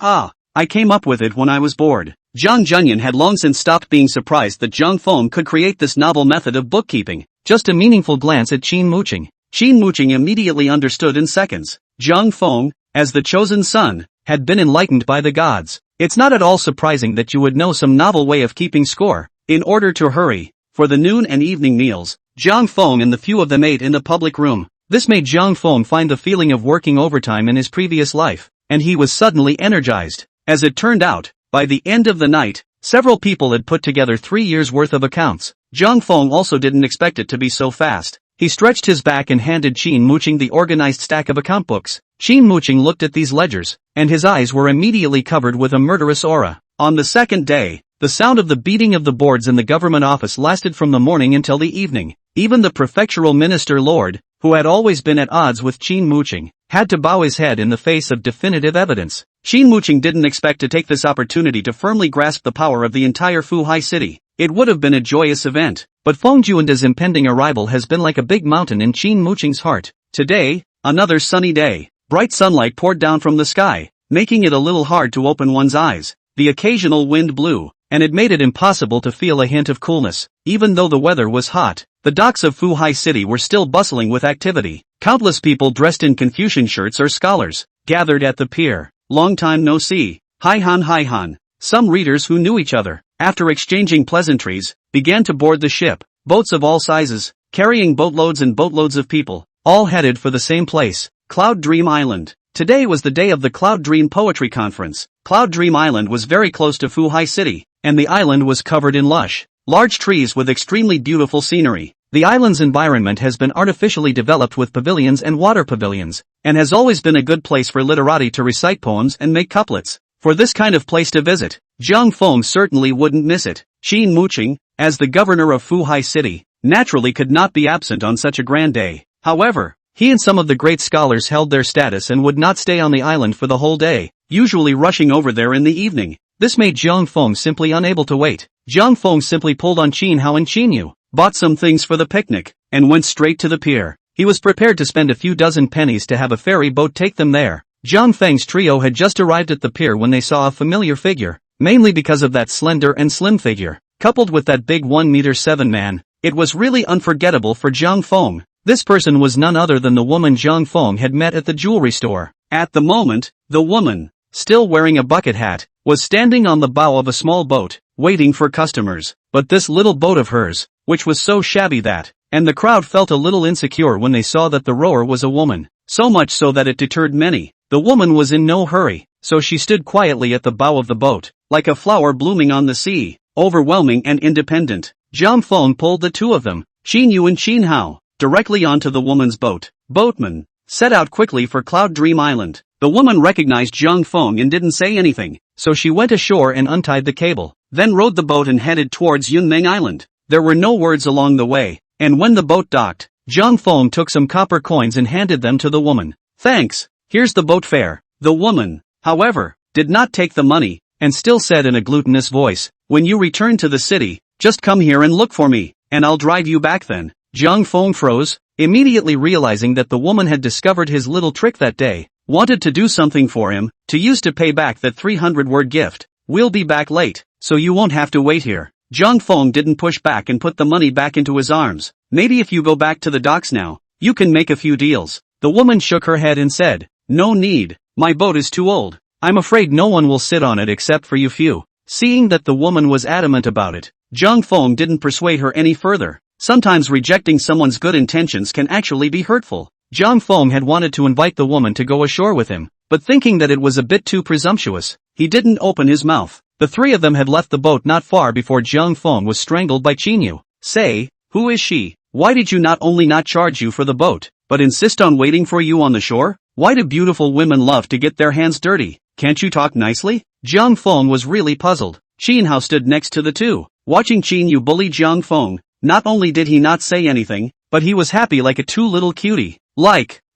I came up with it when I was bored. Zhang Junyan had long since stopped being surprised that Zhang Feng could create this novel method of bookkeeping. Just a meaningful glance at Qin Muqing. Qin Muqing immediately understood in seconds. Zhang Feng, as the chosen son, had been enlightened by the gods. It's not at all surprising that you would know some novel way of keeping score. In order to hurry, for the noon and evening meals, Zhang Feng and the few of them ate in the public room. This made Zhang Feng find the feeling of working overtime in his previous life, and he was suddenly energized. As it turned out, by the end of the night, several people had put together 3 years' worth of accounts. Zhang Feng also didn't expect it to be so fast. He stretched his back and handed Qin Muqing the organized stack of account books. Qin Muqing looked at these ledgers, and his eyes were immediately covered with a murderous aura. On the second day, the sound of the beating of the boards in the government office lasted from the morning until the evening. Even the prefectural minister Lord, who had always been at odds with Qin Muqing, had to bow his head in the face of definitive evidence. Qin Muqing didn't expect to take this opportunity to firmly grasp the power of the entire Fuhai city. It would have been a joyous event, but Feng Juanda's impending arrival has been like a big mountain in Qin Muqing's heart. Today, another sunny day. Bright sunlight poured down from the sky, making it a little hard to open one's eyes. The occasional wind blew, and it made it impossible to feel a hint of coolness. Even though the weather was hot, the docks of Fuhai City were still bustling with activity. Countless people dressed in Confucian shirts or scholars gathered at the pier. Long time no see. Hi han. Some readers who knew each other, after exchanging pleasantries, began to board the ship. Boats of all sizes, carrying boatloads and boatloads of people, all headed for the same place, Cloud Dream Island. Today was the day of the Cloud Dream Poetry Conference. Cloud Dream Island was very close to Fuhai City, and the island was covered in lush, large trees with extremely beautiful scenery. The island's environment has been artificially developed with pavilions and water pavilions, and has always been a good place for literati to recite poems and make couplets. For this kind of place to visit, Zhang Feng certainly wouldn't miss it. Qin Muqing, as the governor of Fuhai City, naturally could not be absent on such a grand day. However, he and some of the great scholars held their status and would not stay on the island for the whole day, usually rushing over there in the evening. This made Zhang Feng simply unable to wait. Zhang Feng simply pulled on Qin Hao and Qin Yu, bought some things for the picnic, and went straight to the pier. He was prepared to spend a few dozen pennies to have a ferry boat take them there. Zhang Feng's trio had just arrived at the pier when they saw a familiar figure, mainly because of that slender and slim figure, coupled with that big 1'7" man. It was really unforgettable for Zhang Feng. This person was none other than the woman Zhang Feng had met at the jewelry store. At the moment, the woman, still wearing a bucket hat, was standing on the bow of a small boat, waiting for customers. But this little boat of hers, which was so shabby that, and the crowd felt a little insecure when they saw that the rower was a woman, so much so that it deterred many. The woman was in no hurry, so she stood quietly at the bow of the boat, like a flower blooming on the sea, overwhelming and independent. Zhang Feng pulled the two of them, Qin Yu and Qin Hao, directly onto the woman's boat. Boatman, set out quickly for Cloud Dream Island. The woman recognized Zhang Feng and didn't say anything, so she went ashore and untied the cable, then rowed the boat and headed towards Yunmeng Island. There were no words along the way, and when the boat docked, Zhang Feng took some copper coins and handed them to the woman. Thanks, here's the boat fare. The woman, however, did not take the money, and still said in a glutinous voice, when you return to the city, Just come here and look for me, and I'll drive you back then. Jiang Feng froze, immediately realizing that the woman had discovered his little trick that day, wanted to do something for him, to use to pay back that 300-word gift. We'll be back late, so you won't have to wait here. Jiang Feng didn't push back and put the money back into his arms. Maybe if you go back to the docks now, you can make a few deals. The woman shook her head and said, no need, my boat is too old. I'm afraid no one will sit on it except for you few. Seeing that the woman was adamant about it, Jiang Feng didn't persuade her any further. Sometimes rejecting someone's good intentions can actually be hurtful. Jiang Feng had wanted to invite the woman to go ashore with him, but thinking that it was a bit too presumptuous, he didn't open his mouth. The three of them had left the boat not far before Jiang Feng was strangled by Qinyu. Say, who is she? Why did you not only not charge you for the boat, but insist on waiting for you on the shore? Why do beautiful women love to get their hands dirty? Can't you talk nicely? Jiang Feng was really puzzled. Qinhao stood next to the two, watching Qinyu bully Jiang Feng. Not only did he not say anything, but he was happy like a too little cutie.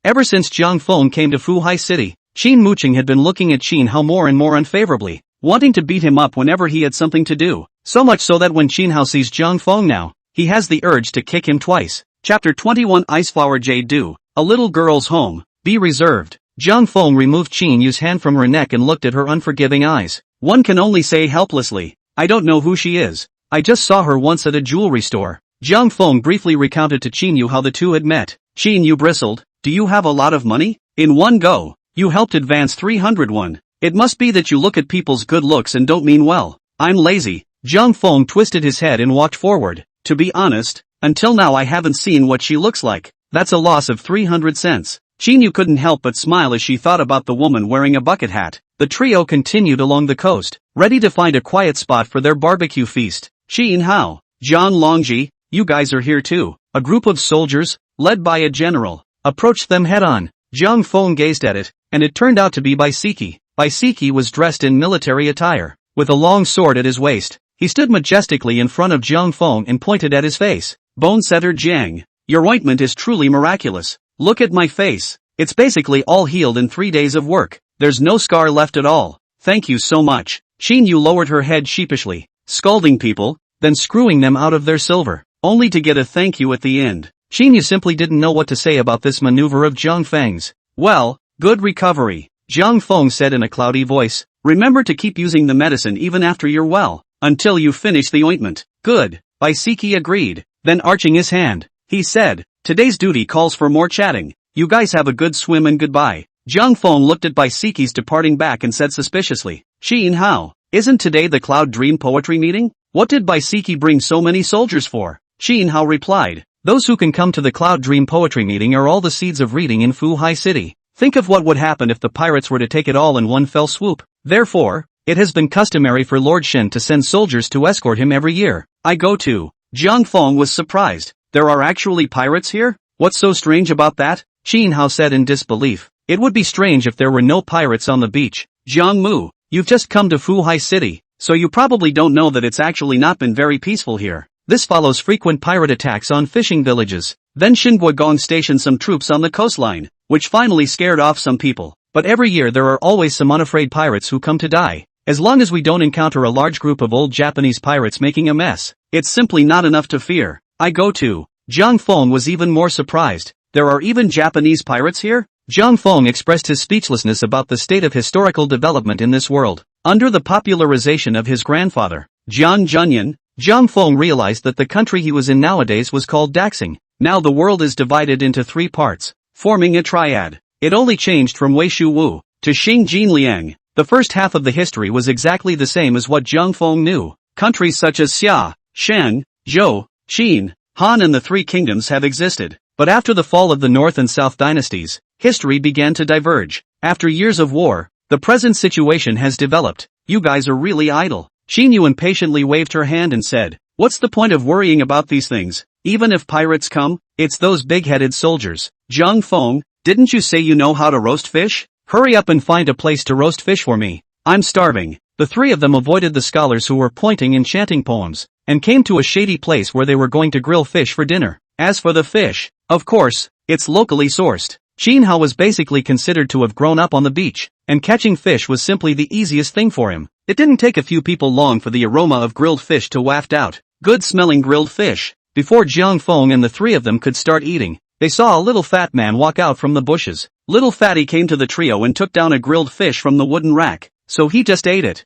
Ever since Jiang Feng came to Fuhai City, Qin Muqing had been looking at Qinhao more and more unfavorably, wanting to beat him up whenever he had something to do, so much so that when Qinhao sees Jiang Feng now, he has the urge to kick him twice. Chapter 21 Iceflower Jade Dew, a little girl's home, be reserved. Jiang Feng removed Qinyu's hand from her neck and looked at her unforgiving eyes. One can only say helplessly, I don't know who she is. I just saw her once at a jewelry store. Jiang Feng briefly recounted to Qinyu how the two had met. Qinyu bristled, do you have a lot of money? In one go, you helped advance 301. It must be that you look at people's good looks and don't mean well. I'm lazy. Jiang Feng twisted his head and walked forward. To be honest, until now I haven't seen what she looks like. That's a loss of 300 cents. Qinyu couldn't help but smile as she thought about the woman wearing a bucket hat. The trio continued along the coast, ready to find a quiet spot for their barbecue feast. Qinhao, Zhang Longji, you guys are here too. A group of soldiers, led by a general, approached them head-on. Jiang Feng gazed at it, and it turned out to be Baisiki. Baisiki was dressed in military attire, with a long sword at his waist. He stood majestically in front of Jiang Feng and pointed at his face. Bone-setter Jiang, your ointment is truly miraculous. Look at my face. It's basically all healed in 3 days of work. There's no scar left at all. Thank you so much. Qinyu lowered her head sheepishly, scalding people, then screwing them out of their silver, only to get a thank you at the end. Qinyu simply didn't know what to say about this maneuver of Jiang Feng's. Well, good recovery, Jiang Feng said in a cloudy voice. Remember to keep using the medicine even after you're well, until you finish the ointment. Good, Baisiki agreed. Then arching his hand, he said, today's duty calls for more chatting. You guys have a good swim and goodbye. Jiang Feng looked at Baisiki's departing back and said suspiciously, Qinhao, isn't today the Cloud Dream Poetry meeting? What did Baisiki bring so many soldiers for? Qinhao replied, those who can come to the Cloud Dream Poetry meeting are all the seeds of reading in Fuhai City. Think of what would happen if the pirates were to take it all in one fell swoop. Therefore, it has been customary for Lord Shen to send soldiers to escort him every year. I go to. Jiang Feng was surprised. There are actually pirates here? What's so strange about that? Qinhao said in disbelief. It would be strange if there were no pirates on the beach. Jiang Mu, you've just come to Fuhai City, so you probably don't know that it's actually not been very peaceful here. This follows frequent pirate attacks on fishing villages. Then Xinguogong stationed some troops on the coastline, which finally scared off some people. But every year there are always some unafraid pirates who come to die. As long as we don't encounter a large group of old Japanese pirates making a mess, it's simply not enough to fear. I go to. Jiang Feng was even more surprised. There are even Japanese pirates here? Jiang Feng expressed his speechlessness about the state of historical development in this world. Under the popularization of his grandfather, Jiang Junyan, Jiang Feng realized that the country he was in nowadays was called Daxing. Now the world is divided into 3 parts, forming a triad. It only changed from Wei Shu Wu to Xing Jinliang. The first half of the history was exactly the same as what Jiang Feng knew. Countries such as Xia, Shen, Zhou, Qin, Han and the 3 kingdoms have existed. But after the fall of the North and South dynasties, history began to diverge. After years of war, the present situation has developed. You guys are really idle. Qinyu impatiently waved her hand and said, what's the point of worrying about these things? Even if pirates come, it's those big-headed soldiers. Jiang Feng, didn't you say you know how to roast fish? Hurry up and find a place to roast fish for me. I'm starving. The 3 of them avoided the scholars who were pointing and chanting poems, and came to a shady place where they were going to grill fish for dinner. As for the fish, of course, it's locally sourced. Qinhao was basically considered to have grown up on the beach, and catching fish was simply the easiest thing for him. It didn't take a few people long for the aroma of grilled fish to waft out. good-smelling grilled fish. Before Jiang Feng and the three of them could start eating, they saw a little fat man walk out from the bushes. Little Fatty came to the trio and took down a grilled fish from the wooden rack, so he just ate it.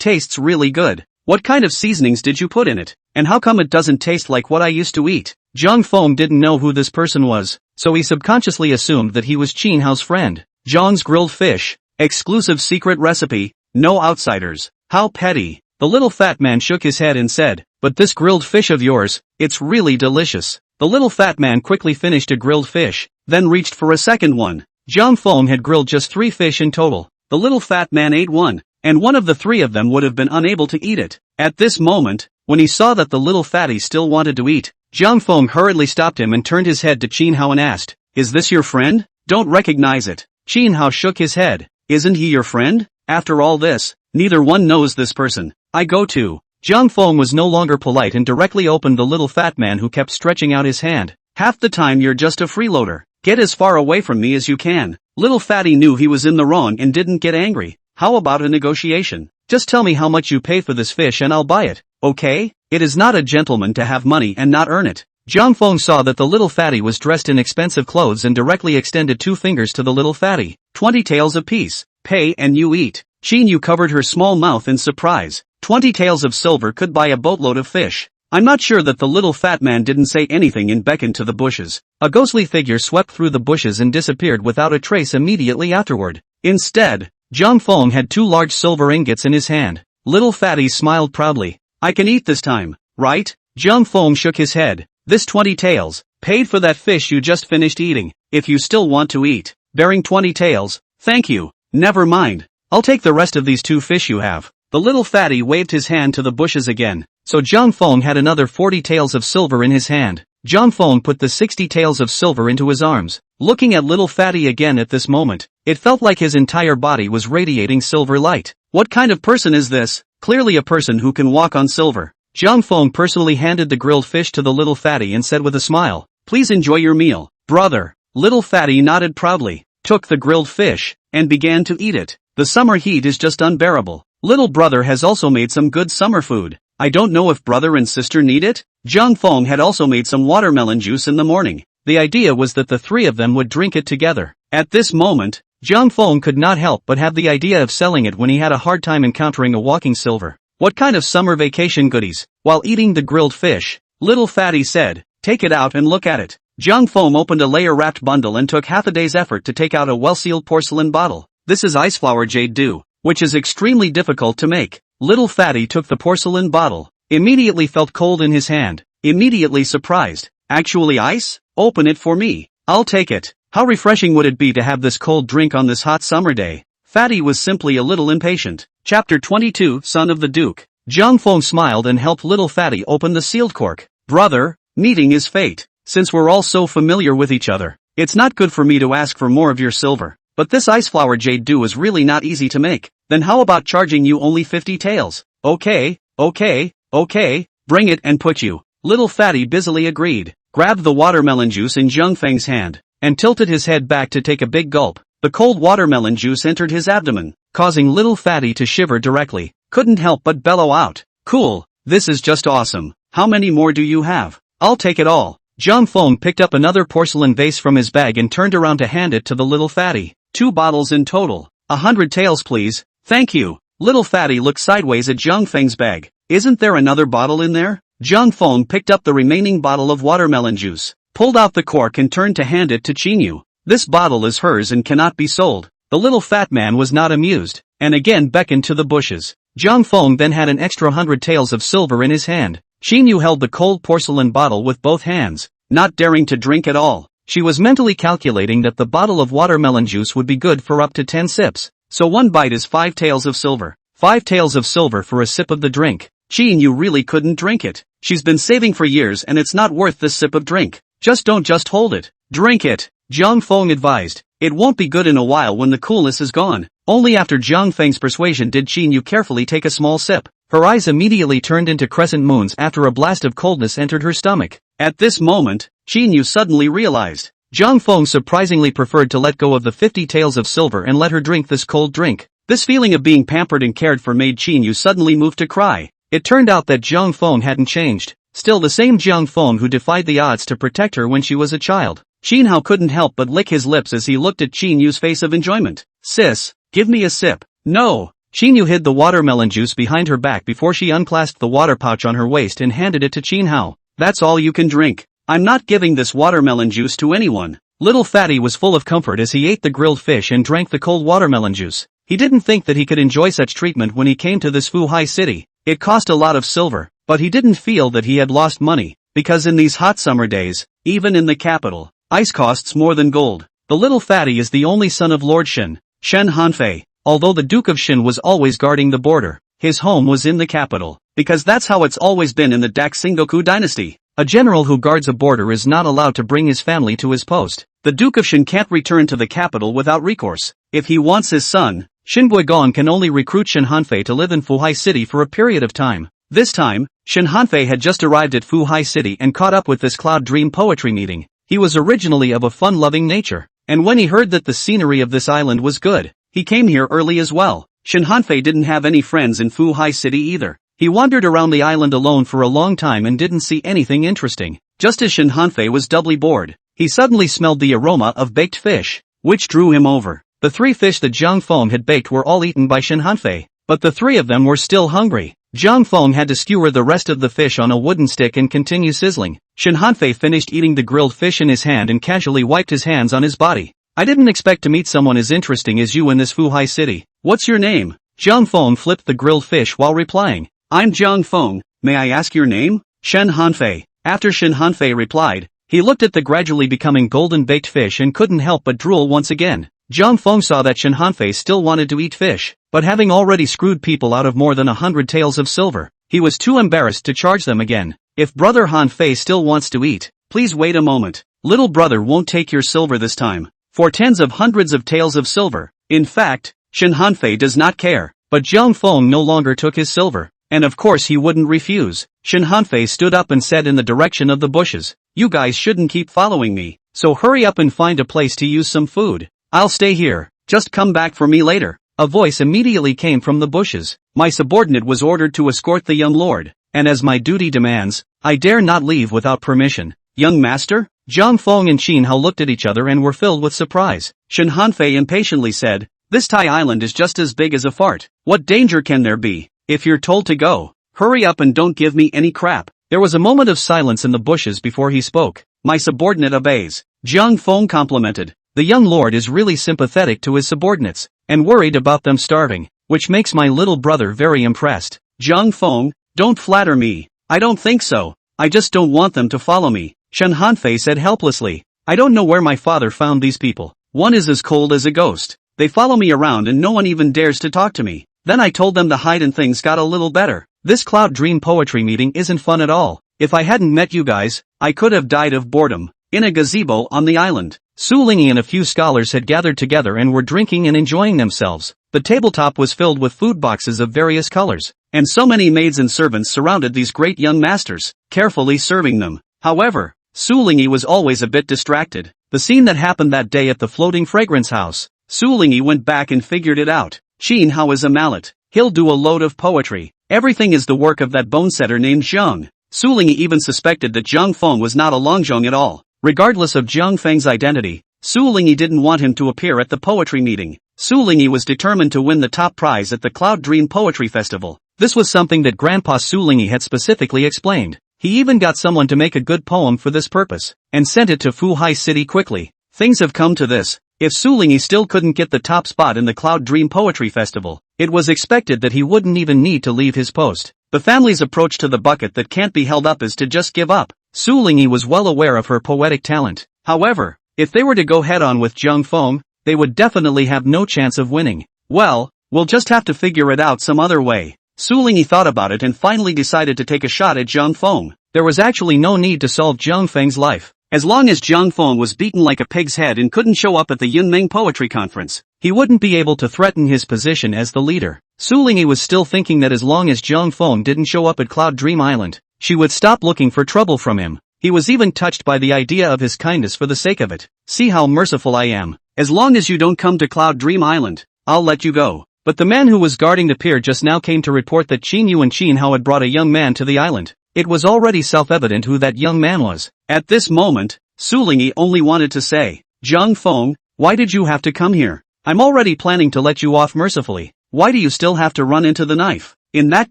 Tastes really good. What kind of seasonings did you put in it? And how come it doesn't taste like what I used to eat? Jiang Feng didn't know who this person was, so he subconsciously assumed that he was Qin Hao's friend. Zhang's grilled fish. Exclusive secret recipe. No outsiders. How petty. The little fat man shook his head and said, but this grilled fish of yours, it's really delicious. The little fat man quickly finished a grilled fish, then reached for a second one. Jiang Feng had grilled just 3 fish in total. The little fat man ate one, and one of the 3 of them would have been unable to eat it. At this moment, when he saw that the little fatty still wanted to eat, Jiang Feng hurriedly stopped him and turned his head to Qin Hao and asked, is this your friend? Don't recognize it. Qin Hao shook his head. Isn't he your friend? After all this, neither one knows this person. I go to. Jiang Feng was no longer polite and directly opened the little fat man who kept stretching out his hand. Half the time you're just a freeloader. Get as far away from me as you can. Little fatty knew he was in the wrong and didn't get angry. How about a negotiation? Just tell me how much you pay for this fish and I'll buy it, okay? It is not a gentleman to have money and not earn it. Jiang Feng saw that the little fatty was dressed in expensive clothes and directly extended 2 fingers to the little fatty. 20 taels apiece. Pay and you eat. Qin Yu covered her small mouth in surprise. 20 taels of silver could buy a boatload of fish. I'm not sure that the little fat man didn't say anything and beckoned to the bushes. A ghostly figure swept through the bushes and disappeared without a trace immediately afterward. Instead, Jiang Feng had 2 large silver ingots in his hand. Little fatty smiled proudly. I can eat this time, right? Jiang Feng shook his head. This 20 taels, paid for that fish you just finished eating, if you still want to eat. Bearing 20 taels, thank you. Never mind. I'll take the rest of these 2 fish you have. The little fatty waved his hand to the bushes again, so Jiang Feng had another 40 taels of silver in his hand. Jiang Feng put the 60 taels of silver into his arms. Looking at little fatty again at this moment, it felt like his entire body was radiating silver light. What kind of person is this? Clearly a person who can walk on silver. Jiang Feng personally handed the grilled fish to the little fatty and said with a smile, please enjoy your meal, brother. Little fatty nodded proudly, took the grilled fish, and began to eat it. The summer heat is just unbearable. Little brother has also made some good summer food. I don't know if brother and sister need it. Jiang Feng had also made some watermelon juice in the morning. The idea was that the 3 of them would drink it together. At this moment, Jiang Feng could not help but have the idea of selling it when he had a hard time encountering a walking silver. What kind of summer vacation goodies? While eating the grilled fish, little fatty said, take it out and look at it. Jiang Feng opened a layer-wrapped bundle and took half a day's effort to take out a well-sealed porcelain bottle. This is ice flower jade dew, which is extremely difficult to make. Little fatty took the porcelain bottle, immediately felt cold in his hand, immediately surprised. Actually ice? Open it for me. I'll take it. How refreshing would it be to have this cold drink on this hot summer day? Fatty was simply a little impatient. Chapter 22, Son of the Duke. Jiang Feng smiled and helped little fatty open the sealed cork. Brother, meeting is fate. Since we're all so familiar with each other, it's not good for me to ask for more of your silver. But this ice flower jade dew is really not easy to make. Then how about charging you only 50 taels? Okay, bring it and put you. Little fatty busily agreed, grabbed the watermelon juice in Jiang Feng's hand, and tilted his head back to take a big gulp. The cold watermelon juice entered his abdomen, causing little fatty to shiver directly. Couldn't help but bellow out. Cool, this is just awesome. How many more do you have? I'll take it all. Jiang Feng picked up another porcelain vase from his bag and turned around to hand it to the little fatty. 2 bottles in total. 100 taels please. Thank you. Little fatty looked sideways at Jiang Feng's bag. Isn't there another bottle in there? Jiang Feng picked up the remaining bottle of watermelon juice, pulled out the cork and turned to hand it to Qin Yu. This bottle is hers and cannot be sold. The little fat man was not amused, and again beckoned to the bushes. Jiang Feng then had an extra 100 taels of silver in his hand. Qin Yu held the cold porcelain bottle with both hands, not daring to drink at all. She was mentally calculating that the bottle of watermelon juice would be good for up to 10 sips. So 1 bite is 5 taels of silver. 5 taels of silver for a sip of the drink. Qin Yu really couldn't drink it. She's been saving for years and it's not worth this sip of drink. Just hold it. Drink it. Jiang Feng advised. It won't be good in a while when the coolness is gone. Only after Jiang Feng's persuasion did Qin Yu carefully take a small sip. Her eyes immediately turned into crescent moons after a blast of coldness entered her stomach. At this moment, Qin Yu suddenly realized. Jiang Feng surprisingly preferred to let go of the 50 taels of silver and let her drink this cold drink. This feeling of being pampered and cared for made Qin Yu suddenly move to cry. It turned out that Jiang Feng hadn't changed, still the same Jiang Feng who defied the odds to protect her when she was a child. Qin Hao couldn't help but lick his lips as he looked at Qin Yu's face of enjoyment. Sis, give me a sip. No. Qin Yu hid the watermelon juice behind her back before she unclasped the water pouch on her waist and handed it to Qin Hao. That's all you can drink. I'm not giving this watermelon juice to anyone. Little Fatty was full of comfort as he ate the grilled fish and drank the cold watermelon juice. He didn't think that he could enjoy such treatment when he came to this Fuhai city. It cost a lot of silver, but he didn't feel that he had lost money, because in these hot summer days, even in the capital, ice costs more than gold. The little Fatty is the only son of Lord Shen Hanfei. Although the Duke of Shen was always guarding the border, his home was in the capital, because that's how it's always been in the Daxinggoku dynasty. A general who guards a border is not allowed to bring his family to his post. The Duke of Shen can't return to the capital without recourse. If he wants his son, Shen Guigong can only recruit Shen Hanfei to live in Fuhai City for a period of time. This time, Shen Hanfei had just arrived at Fuhai City and caught up with this Cloud Dream poetry meeting. He was originally of a fun-loving nature, and when he heard that the scenery of this island was good, he came here early as well. Shen Hanfei didn't have any friends in Fuhai City either. He wandered around the island alone for a long time and didn't see anything interesting. Just as Shen Hanfei was doubly bored, he suddenly smelled the aroma of baked fish, which drew him over. The 3 fish that Jiang Feng had baked were all eaten by Shen Hanfei, but the 3 of them were still hungry. Jiang Feng had to skewer the rest of the fish on a wooden stick and continue sizzling. Shen Hanfei finished eating the grilled fish in his hand and casually wiped his hands on his body. I didn't expect to meet someone as interesting as you in this Fuhai city. What's your name? Jiang Feng flipped the grilled fish while replying. I'm Jiang Feng, may I ask your name? Shen Hanfei. After Shen Hanfei replied, he looked at the gradually becoming golden baked fish and couldn't help but drool once again. Jiang Feng saw that Shen Hanfei still wanted to eat fish, but having already screwed people out of more than 100 taels of silver, he was too embarrassed to charge them again. If brother Hanfei still wants to eat, please wait a moment. Little brother won't take your silver this time. For tens of hundreds of taels of silver. In fact, Shen Hanfei does not care, but Jiang Feng no longer took his silver, and of course he wouldn't refuse. Shen Hanfei stood up and said in the direction of the bushes, you guys shouldn't keep following me, so hurry up and find a place to use some food. I'll stay here, just come back for me later. A voice immediately came from the bushes. My subordinate was ordered to escort the young lord, and as my duty demands, I dare not leave without permission. Young master? Jiang Feng and Qin Hao looked at each other and were filled with surprise. Shen Hanfei impatiently said, this Tai island is just as big as a fart. What danger can there be? If you're told to go, hurry up and don't give me any crap. There was a moment of silence in the bushes before he spoke. My subordinate obeys. Jiang Feng complimented. The young lord is really sympathetic to his subordinates, and worried about them starving, which makes my little brother very impressed. Jiang Feng, don't flatter me. I don't think so. I just don't want them to follow me. Shen Hanfei said helplessly. I don't know where my father found these people. One is as cold as a ghost. They follow me around and no one even dares to talk to me. Then I told them to hide and things got a little better. This Cloud Dream poetry meeting isn't fun at all. If I hadn't met you guys, I could have died of boredom. In a gazebo on the island, Su Lingyi and a few scholars had gathered together and were drinking and enjoying themselves. The tabletop was filled with food boxes of various colors, and so many maids and servants surrounded these great young masters, carefully serving them. However, Su Lingyi was always a bit distracted. The scene that happened that day at the floating fragrance house, Su Lingyi went back and figured it out. Qin Hao is a mallet. He'll do a load of poetry. Everything is the work of that bone setter named Zheng. Su Lingyi even suspected that Jiang Feng was not a Longzhong at all. Regardless of Jiang Feng's identity, Su Lingyi didn't want him to appear at the poetry meeting. Su Lingyi was determined to win the top prize at the Cloud Dream Poetry Festival. This was something that Grandpa Su Lingyi had specifically explained. He even got someone to make a good poem for this purpose, and sent it to Fuhai City quickly. Things have come to this. If Su Lingyi still couldn't get the top spot in the Cloud Dream Poetry Festival, it was expected that he wouldn't even need to leave his post. The family's approach to the bucket that can't be held up is to just give up. Su Lingyi was well aware of her poetic talent. However, if they were to go head-on with Jiang Feng, they would definitely have no chance of winning. Well, we'll just have to figure it out some other way. Su Lingyi thought about it and finally decided to take a shot at Jiang Feng. There was actually no need to solve Jiang Feng's life. As long as Jiang Feng was beaten like a pig's head and couldn't show up at the Yunming Poetry Conference, he wouldn't be able to threaten his position as the leader. Su Lingyi was still thinking that as long as Jiang Feng didn't show up at Cloud Dream Island, she would stop looking for trouble from him. He was even touched by the idea of his kindness for the sake of it. See how merciful I am. As long as you don't come to Cloud Dream Island, I'll let you go. but the man who was guarding the pier just now came to report that Qin Yu and Qin Hao had brought a young man to the island. It was already self-evident who that young man was. At this moment, Su Lingyi only wanted to say, Zhang Feng, why did you have to come here? I'm already planning to let you off mercifully. Why do you still have to run into the knife? In that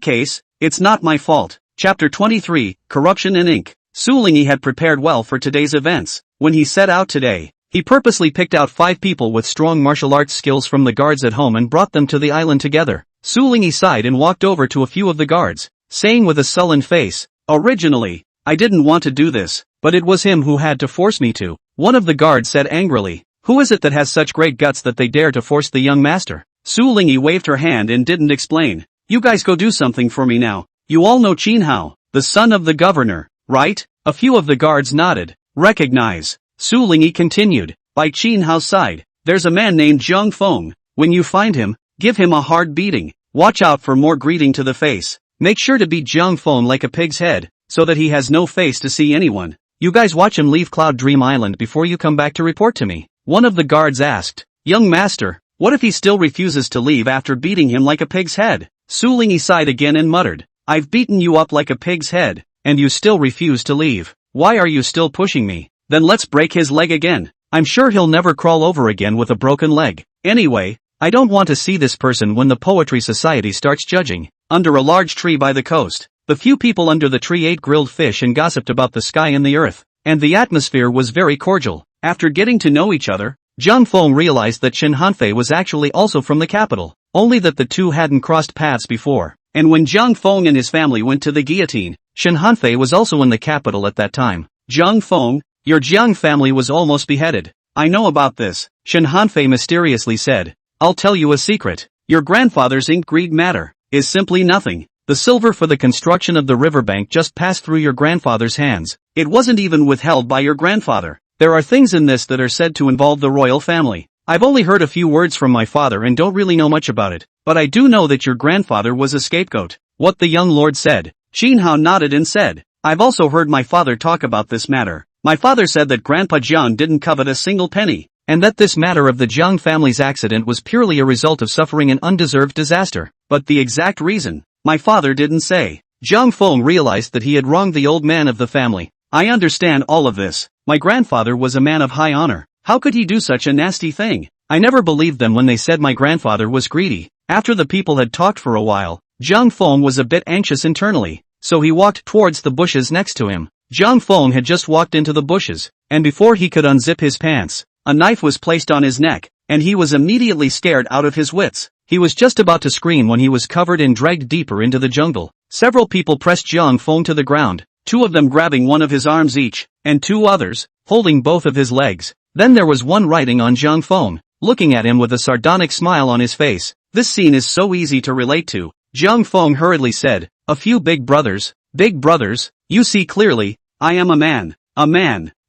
case, it's not my fault. Chapter 23, Corruption and Ink. Su Lingyi had prepared well for today's events. When he set out today, he purposely picked out 5 people with strong martial arts skills from the guards at home and brought them to the island together. Su Lingyi sighed and walked over to a few of the guards, saying with a sullen face, Originally, I didn't want to do this, but it was him who had to force me to. One of the guards said angrily, Who is it that has such great guts that they dare to force the young master? Su Lingyi waved her hand and didn't explain. You guys go do something for me now. You all know Qin Hao, the son of the governor, right? A few of the guards nodded. Recognize. Su Lingyi continued. By Qin Hao's side, there's a man named Zhang Feng. When you find him, give him a hard beating. Watch out for more greeting to the face. Make sure to beat Zhang Feng like a pig's head, so that he has no face to see anyone. You guys watch him leave Cloud Dream Island before you come back to report to me. One of the guards asked, Young master, what if he still refuses to leave after beating him like a pig's head? Su Lingyi sighed again and muttered, I've beaten you up like a pig's head, and you still refuse to leave. Why are you still pushing me? Then let's break his leg again. I'm sure he'll never crawl over again with a broken leg. Anyway, I don't want to see this person when the Poetry Society starts judging. Under a large tree by the coast, the few people under the tree ate grilled fish and gossiped about the sky and the earth, and the atmosphere was very cordial. After getting to know each other, Zhang Feng realized that Shen Hanfei was actually also from the capital, only that the two hadn't crossed paths before. And when Zhang Feng and his family went to the guillotine, Shen Hanfei was also in the capital at that time. Zhang Feng, your Jiang family was almost beheaded. I know about this, Shen Hanfei mysteriously said. I'll tell you a secret. Your grandfather's ink greed matter is simply nothing. The silver for the construction of the riverbank just passed through your grandfather's hands. It wasn't even withheld by your grandfather. There are things in this that are said to involve the royal family. I've only heard a few words from my father and don't really know much about it, but I do know that your grandfather was a scapegoat. What the young lord said. Qin Hao nodded and said, I've also heard my father talk about this matter. My father said that Grandpa Jiang didn't covet a single penny, and that this matter of the Jiang family's accident was purely a result of suffering an undeserved disaster. But the exact reason, my father didn't say. Zhang Feng realized that he had wronged the old man of the family. I understand all of this. My grandfather was a man of high honor. How could he do such a nasty thing? I never believed them when they said my grandfather was greedy. After the people had talked for a while, Zhang Feng was a bit anxious internally, so he walked towards the bushes next to him. Zhang Feng had just walked into the bushes, and before he could unzip his pants, a knife was placed on his neck, and he was immediately scared out of his wits. He was just about to scream when he was covered and dragged deeper into the jungle. Several people pressed Zhang Feng to the ground, 2 of them grabbing one of his arms each, and 2 others, holding both of his legs. Then there was one riding on Zhang Feng, looking at him with a sardonic smile on his face. This scene is so easy to relate to. Zhang Feng hurriedly said, a few big brothers, you see clearly, I am a man,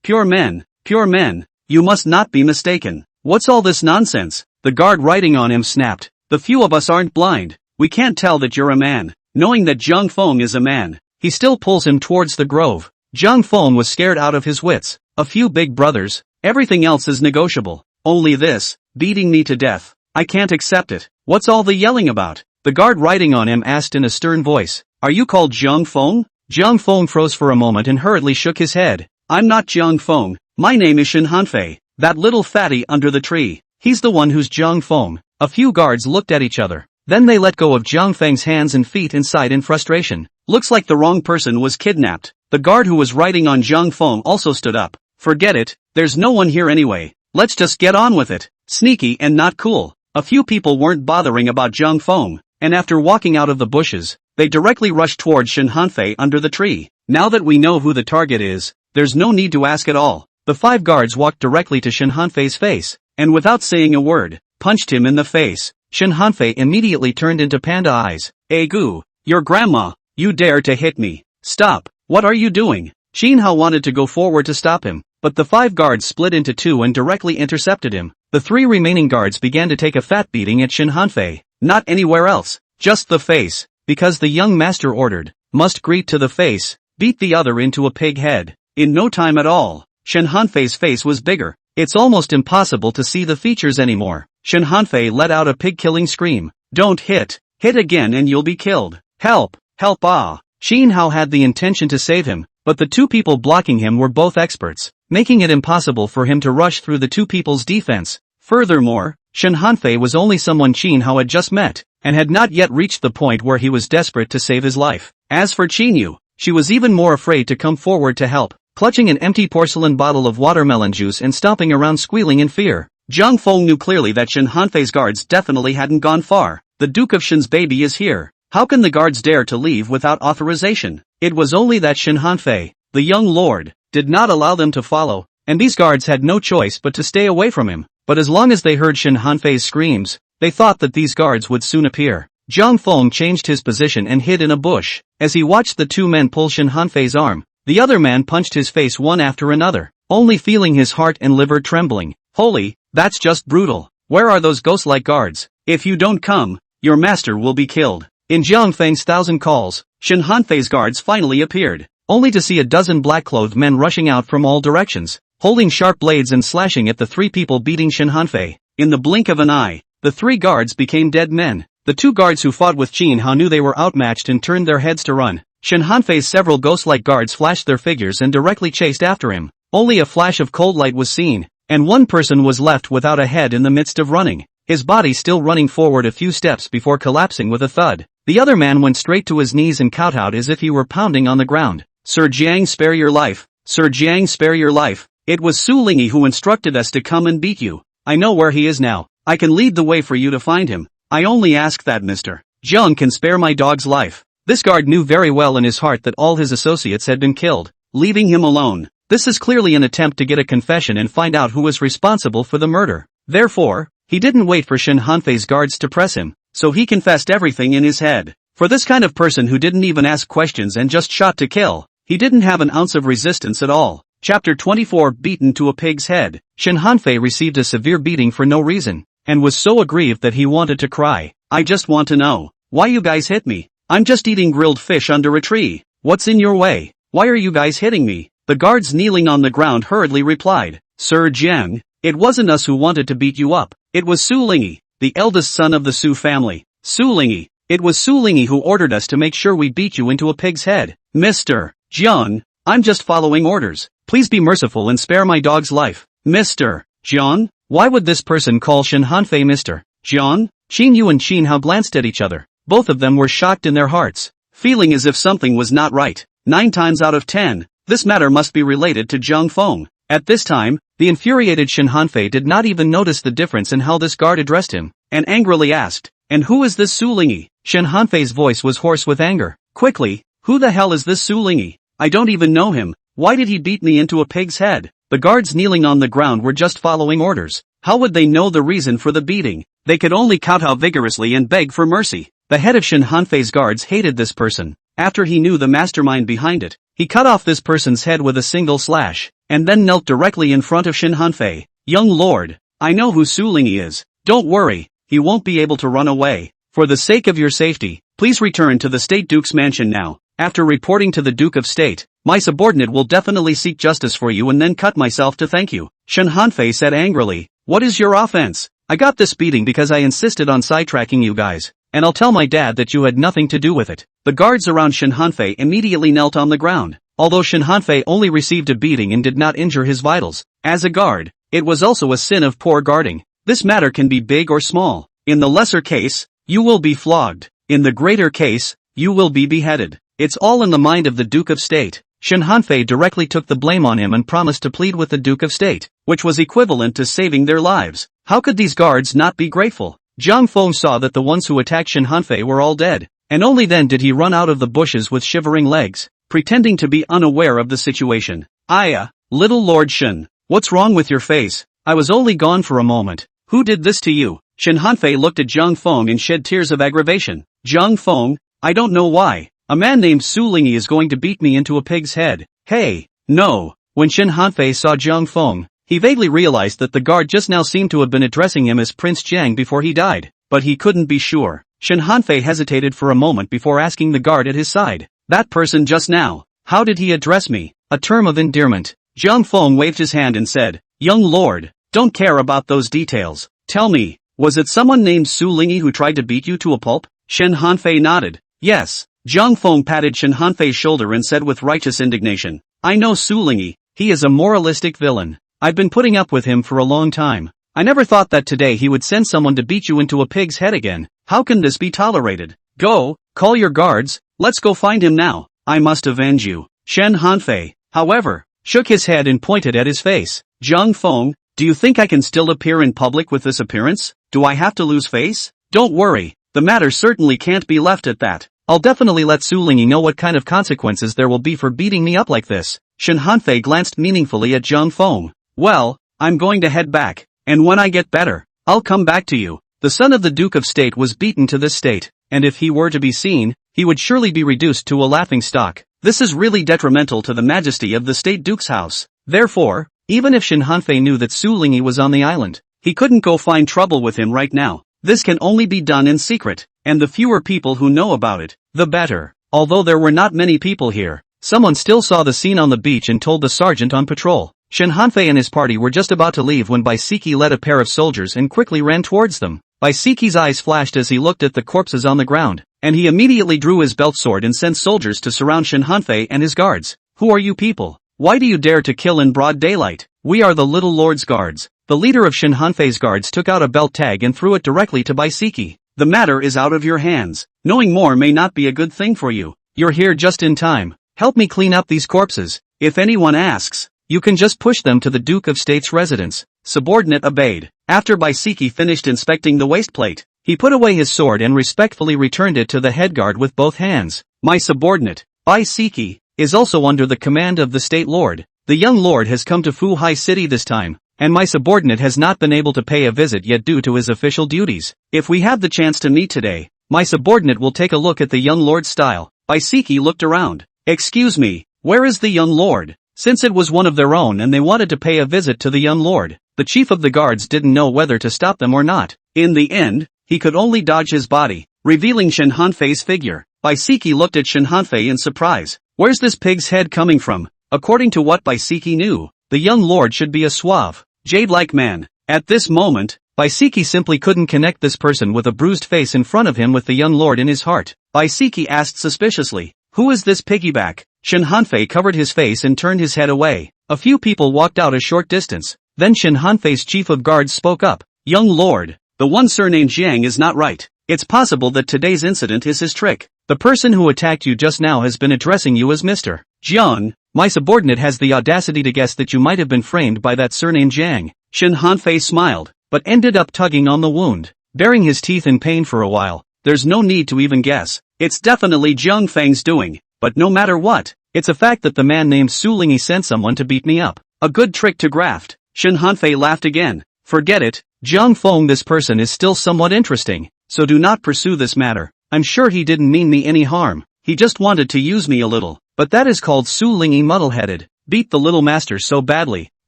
pure men, you must not be mistaken. What's all this nonsense? The guard riding on him snapped, the few of us aren't blind, we can't tell that you're a man. Knowing that Zhang Feng is a man, he still pulls him towards the grove. Zhang Feng was scared out of his wits. A few big brothers, everything else is negotiable. Only this, beating me to death. I can't accept it. What's all the yelling about? The guard riding on him asked in a stern voice. Are you called Zhang Feng? Zhang Feng froze for a moment and hurriedly shook his head. I'm not Zhang Feng. My name is Shen Hanfei. That little fatty under the tree. He's the one who's Zhang Feng. A few guards looked at each other. Then they let go of Zhang Feng's hands and feet and sighed in frustration. Looks like the wrong person was kidnapped. The guard who was riding on Zhang Feng also stood up. Forget it, there's no one here anyway. Let's just get on with it. Sneaky and not cool. A few people weren't bothering about Zhang Feng, and after walking out of the bushes, they directly rushed towards Shen Hanfei under the tree. Now that we know who the target is, there's no need to ask at all. The 5 guards walked directly to Shen Hanfei's face, and without saying a word, punched him in the face. Shen Hanfei immediately turned into panda eyes. Gu, your grandma, you dare to hit me. Stop, what are you doing? Qin Hao wanted to go forward to stop him, but the 5 guards split into 2 and directly intercepted him. The 3 remaining guards began to take a fat beating at Shen Hanfei. Not anywhere else, just the face, because the young master ordered, must greet to the face, beat the other into a pig head. In no time at all, Shen Hanfei's face was bigger. It's almost impossible to see the features anymore. Shen Hanfei let out a pig-killing scream. Don't hit. Hit again and you'll be killed. Help. Help ah. Shin Hao had the intention to save him, but the two people blocking him were both experts, making it impossible for him to rush through the two people's defense. Furthermore, Shen Hanfei was only someone Shin Hao had just met, and had not yet reached the point where he was desperate to save his life. As for Qin Yu, she was even more afraid to come forward to help, clutching an empty porcelain bottle of watermelon juice and stomping around squealing in fear. Zhang Feng knew clearly that Shen Hanfei's guards definitely hadn't gone far. The Duke of Shen's baby is here. How can the guards dare to leave without authorization? It was only that Shen Hanfei, the young lord, did not allow them to follow, and these guards had no choice but to stay away from him. But as long as they heard Shen Hanfei's screams, they thought that these guards would soon appear. Zhang Feng changed his position and hid in a bush. As he watched the two men pull Shen Hanfei's arm, the other man punched his face one after another, only feeling his heart and liver trembling. Holy, that's just brutal. Where are those ghost-like guards? If you don't come, your master will be killed. In Jiang Feng's 1,000 calls, Shen Hanfei's guards finally appeared, only to see a dozen black-clothed men rushing out from all directions, holding sharp blades and slashing at the three people beating Shen Hanfei. In the blink of an eye, the three guards became dead men. The two guards who fought with Qin Hao knew they were outmatched and turned their heads to run. Shen Hanfei's several ghost-like guards flashed their figures and directly chased after him. Only a flash of cold light was seen, and one person was left without a head in the midst of running, his body still running forward a few steps before collapsing with a thud. The other man went straight to his knees and kowtowed as if he were pounding on the ground. Sir Jiang, spare your life. Sir Jiang, spare your life. It was Su Lingyi who instructed us to come and beat you. I know where he is now. I can lead the way for you to find him. I only ask that Mr. Jiang can spare my dog's life. This guard knew very well in his heart that all his associates had been killed, leaving him alone. This is clearly an attempt to get a confession and find out who was responsible for the murder. Therefore, he didn't wait for Shen Hanfei's guards to press him, so he confessed everything in his head. For this kind of person who didn't even ask questions and just shot to kill, he didn't have an ounce of resistance at all. Chapter 24 Beaten to a pig's head. Shen Hanfei received a severe beating for no reason, and was so aggrieved that he wanted to cry. I just want to know, why you guys hit me? I'm just eating grilled fish under a tree. What's in your way? Why are you guys hitting me? The guards kneeling on the ground hurriedly replied, Sir Jiang, it wasn't us who wanted to beat you up. It was Su Lingyi, the eldest son of the Su family. Su Lingyi. It was Su Lingyi who ordered us to make sure we beat you into a pig's head. Mr. Jiang, I'm just following orders. Please be merciful and spare my dog's life. Mr. Jiang? Why would this person call Shen Hanfei Mr. Jiang? Qin Yu and Qin Hao glanced at each other. Both of them were shocked in their hearts, feeling as if something was not right. 9 times out of 10, this matter must be related to Zhang Feng. At this time, the infuriated Shen Hanfei did not even notice the difference in how this guard addressed him, and angrily asked, and who is this Su Lingyi? Shen Hanfei's voice was hoarse with anger. Quickly, who the hell is this Su Lingyi? I don't even know him. Why did he beat me into a pig's head? The guards kneeling on the ground were just following orders. How would they know the reason for the beating? They could only kowtow vigorously and beg for mercy. The head of Shen Hanfei's guards hated this person. After he knew the mastermind behind it, he cut off this person's head with a single slash, and then knelt directly in front of Shen Hanfei. Young lord, I know who Su Lingyi is. Don't worry, he won't be able to run away. For the sake of your safety, please return to the State Duke's mansion now. After reporting to the Duke of State, my subordinate will definitely seek justice for you and then cut myself to thank you. Shen Hanfei said angrily, what is your offense? I got this beating because I insisted on sidetracking you guys, and I'll tell my dad that you had nothing to do with it. The guards around Shen Hanfei immediately knelt on the ground. Although Shen Hanfei only received a beating and did not injure his vitals, as a guard, it was also a sin of poor guarding. This matter can be big or small. In the lesser case, you will be flogged. In the greater case, you will be beheaded. It's all in the mind of the Duke of State. Shen Hanfei directly took the blame on him and promised to plead with the Duke of State, which was equivalent to saving their lives. How could these guards not be grateful? Zhang Feng saw that the ones who attacked Shen Hanfei were all dead, and only then did he run out of the bushes with shivering legs, pretending to be unaware of the situation. Little Lord Shen, what's wrong with your face? I was only gone for a moment. Who did this to you? Shen Hanfei looked at Zhang Feng and shed tears of aggravation. Zhang Feng, I don't know why. A man named Su Lingyi is going to beat me into a pig's head. Hey, no. When Shen Hanfei saw Zhang Feng, he vaguely realized that the guard just now seemed to have been addressing him as Prince Jiang before he died, but he couldn't be sure. Shen Hanfei hesitated for a moment before asking the guard at his side, that person just now, how did he address me? A term of endearment. Zhang Feng waved his hand and said, young lord, don't care about those details. Tell me, Was it someone named Su Lingyi who tried to beat you to a pulp? Shen Hanfei nodded. Yes. Zhang Feng patted Shen Hanfei's shoulder and said with righteous indignation. I know Su Lingyi. He is a moralistic villain. I've been putting up with him for a long time. I never thought that today he would send someone to beat you into a pig's head again. How can this be tolerated? Go, call your guards, let's go find him now. I must avenge you. Shen Hanfei, however, shook his head and pointed at his face. Zhang Feng, do you think I can still appear in public with this appearance? Do I have to lose face? Don't worry, the matter certainly can't be left at that. I'll definitely let Su Lingyi know what kind of consequences there will be for beating me up like this. Shen Hanfei glanced meaningfully at Zhang Feng. Well, I'm going to head back, and when I get better, I'll come back to you. The son of the Duke of State was beaten to this state, and if he were to be seen, he would surely be reduced to a laughingstock. This is really detrimental to the majesty of the State Duke's house. Therefore, even if Shen Hanfei knew that Su Lingyi was on the island, he couldn't go find trouble with him right now. This can only be done in secret, and the fewer people who know about it, the better. Although there were not many people here, someone still saw the scene on the beach and told the sergeant on patrol. Shen Hanfei and his party were just about to leave when Baisiki led a pair of soldiers and quickly ran towards them. Baisiki's eyes flashed as he looked at the corpses on the ground, and he immediately drew his belt sword and sent soldiers to surround Shen Hanfei and his guards. Who are you people? Why do you dare to kill in broad daylight? We are the Little Lord's guards. The leader of Shen Hanfei's guards took out a belt tag and threw it directly to Baisiki. The matter is out of your hands. Knowing more may not be a good thing for you. You're here just in time. Help me clean up these corpses. If anyone asks, you can just push them to the Duke of State's residence. Subordinate obeyed. After Baisiki finished inspecting the waistplate, he put away his sword and respectfully returned it to the headguard with both hands. My subordinate, Baisiki, is also under the command of the State Lord. The young lord has come to Fuhai City this time, and my subordinate has not been able to pay a visit yet due to his official duties. If we have the chance to meet today, my subordinate will take a look at the young lord's style. Baisiki looked around. Excuse me, where is the young lord? Since it was one of their own and they wanted to pay a visit to the young lord, the chief of the guards didn't know whether to stop them or not. In the end, he could only dodge his body, revealing Shen Hanfei's figure. Baisiki looked at Shen Hanfei in surprise. Where's this pig's head coming from? According to what Baisiki knew, the young lord should be a suave, jade-like man. At this moment, Baisiki simply couldn't connect this person with a bruised face in front of him with the young lord in his heart. Baisiki asked suspiciously, who is this piggyback? Shen Hanfei covered his face and turned his head away. A few people walked out a short distance. Then Shen Hanfei's chief of guards spoke up. Young lord, the one surnamed Jiang is not right. It's possible that today's incident is his trick. The person who attacked you just now has been addressing you as Mr. Jiang. My subordinate has the audacity to guess that you might have been framed by that surnamed Jiang. Shen Hanfei smiled, but ended up tugging on the wound, baring his teeth in pain for a while. There's no need to even guess. It's definitely Jiang Feng's doing. But no matter what, it's a fact that the man named Su Lingyi sent someone to beat me up. A good trick to graft. Shen Hanfei laughed again. Forget it, Zhang Feng, this person is still somewhat interesting, so do not pursue this matter. I'm sure he didn't mean me any harm. He just wanted to use me a little. But that is called Su Lingyi muddle-headed. Beat the little master so badly,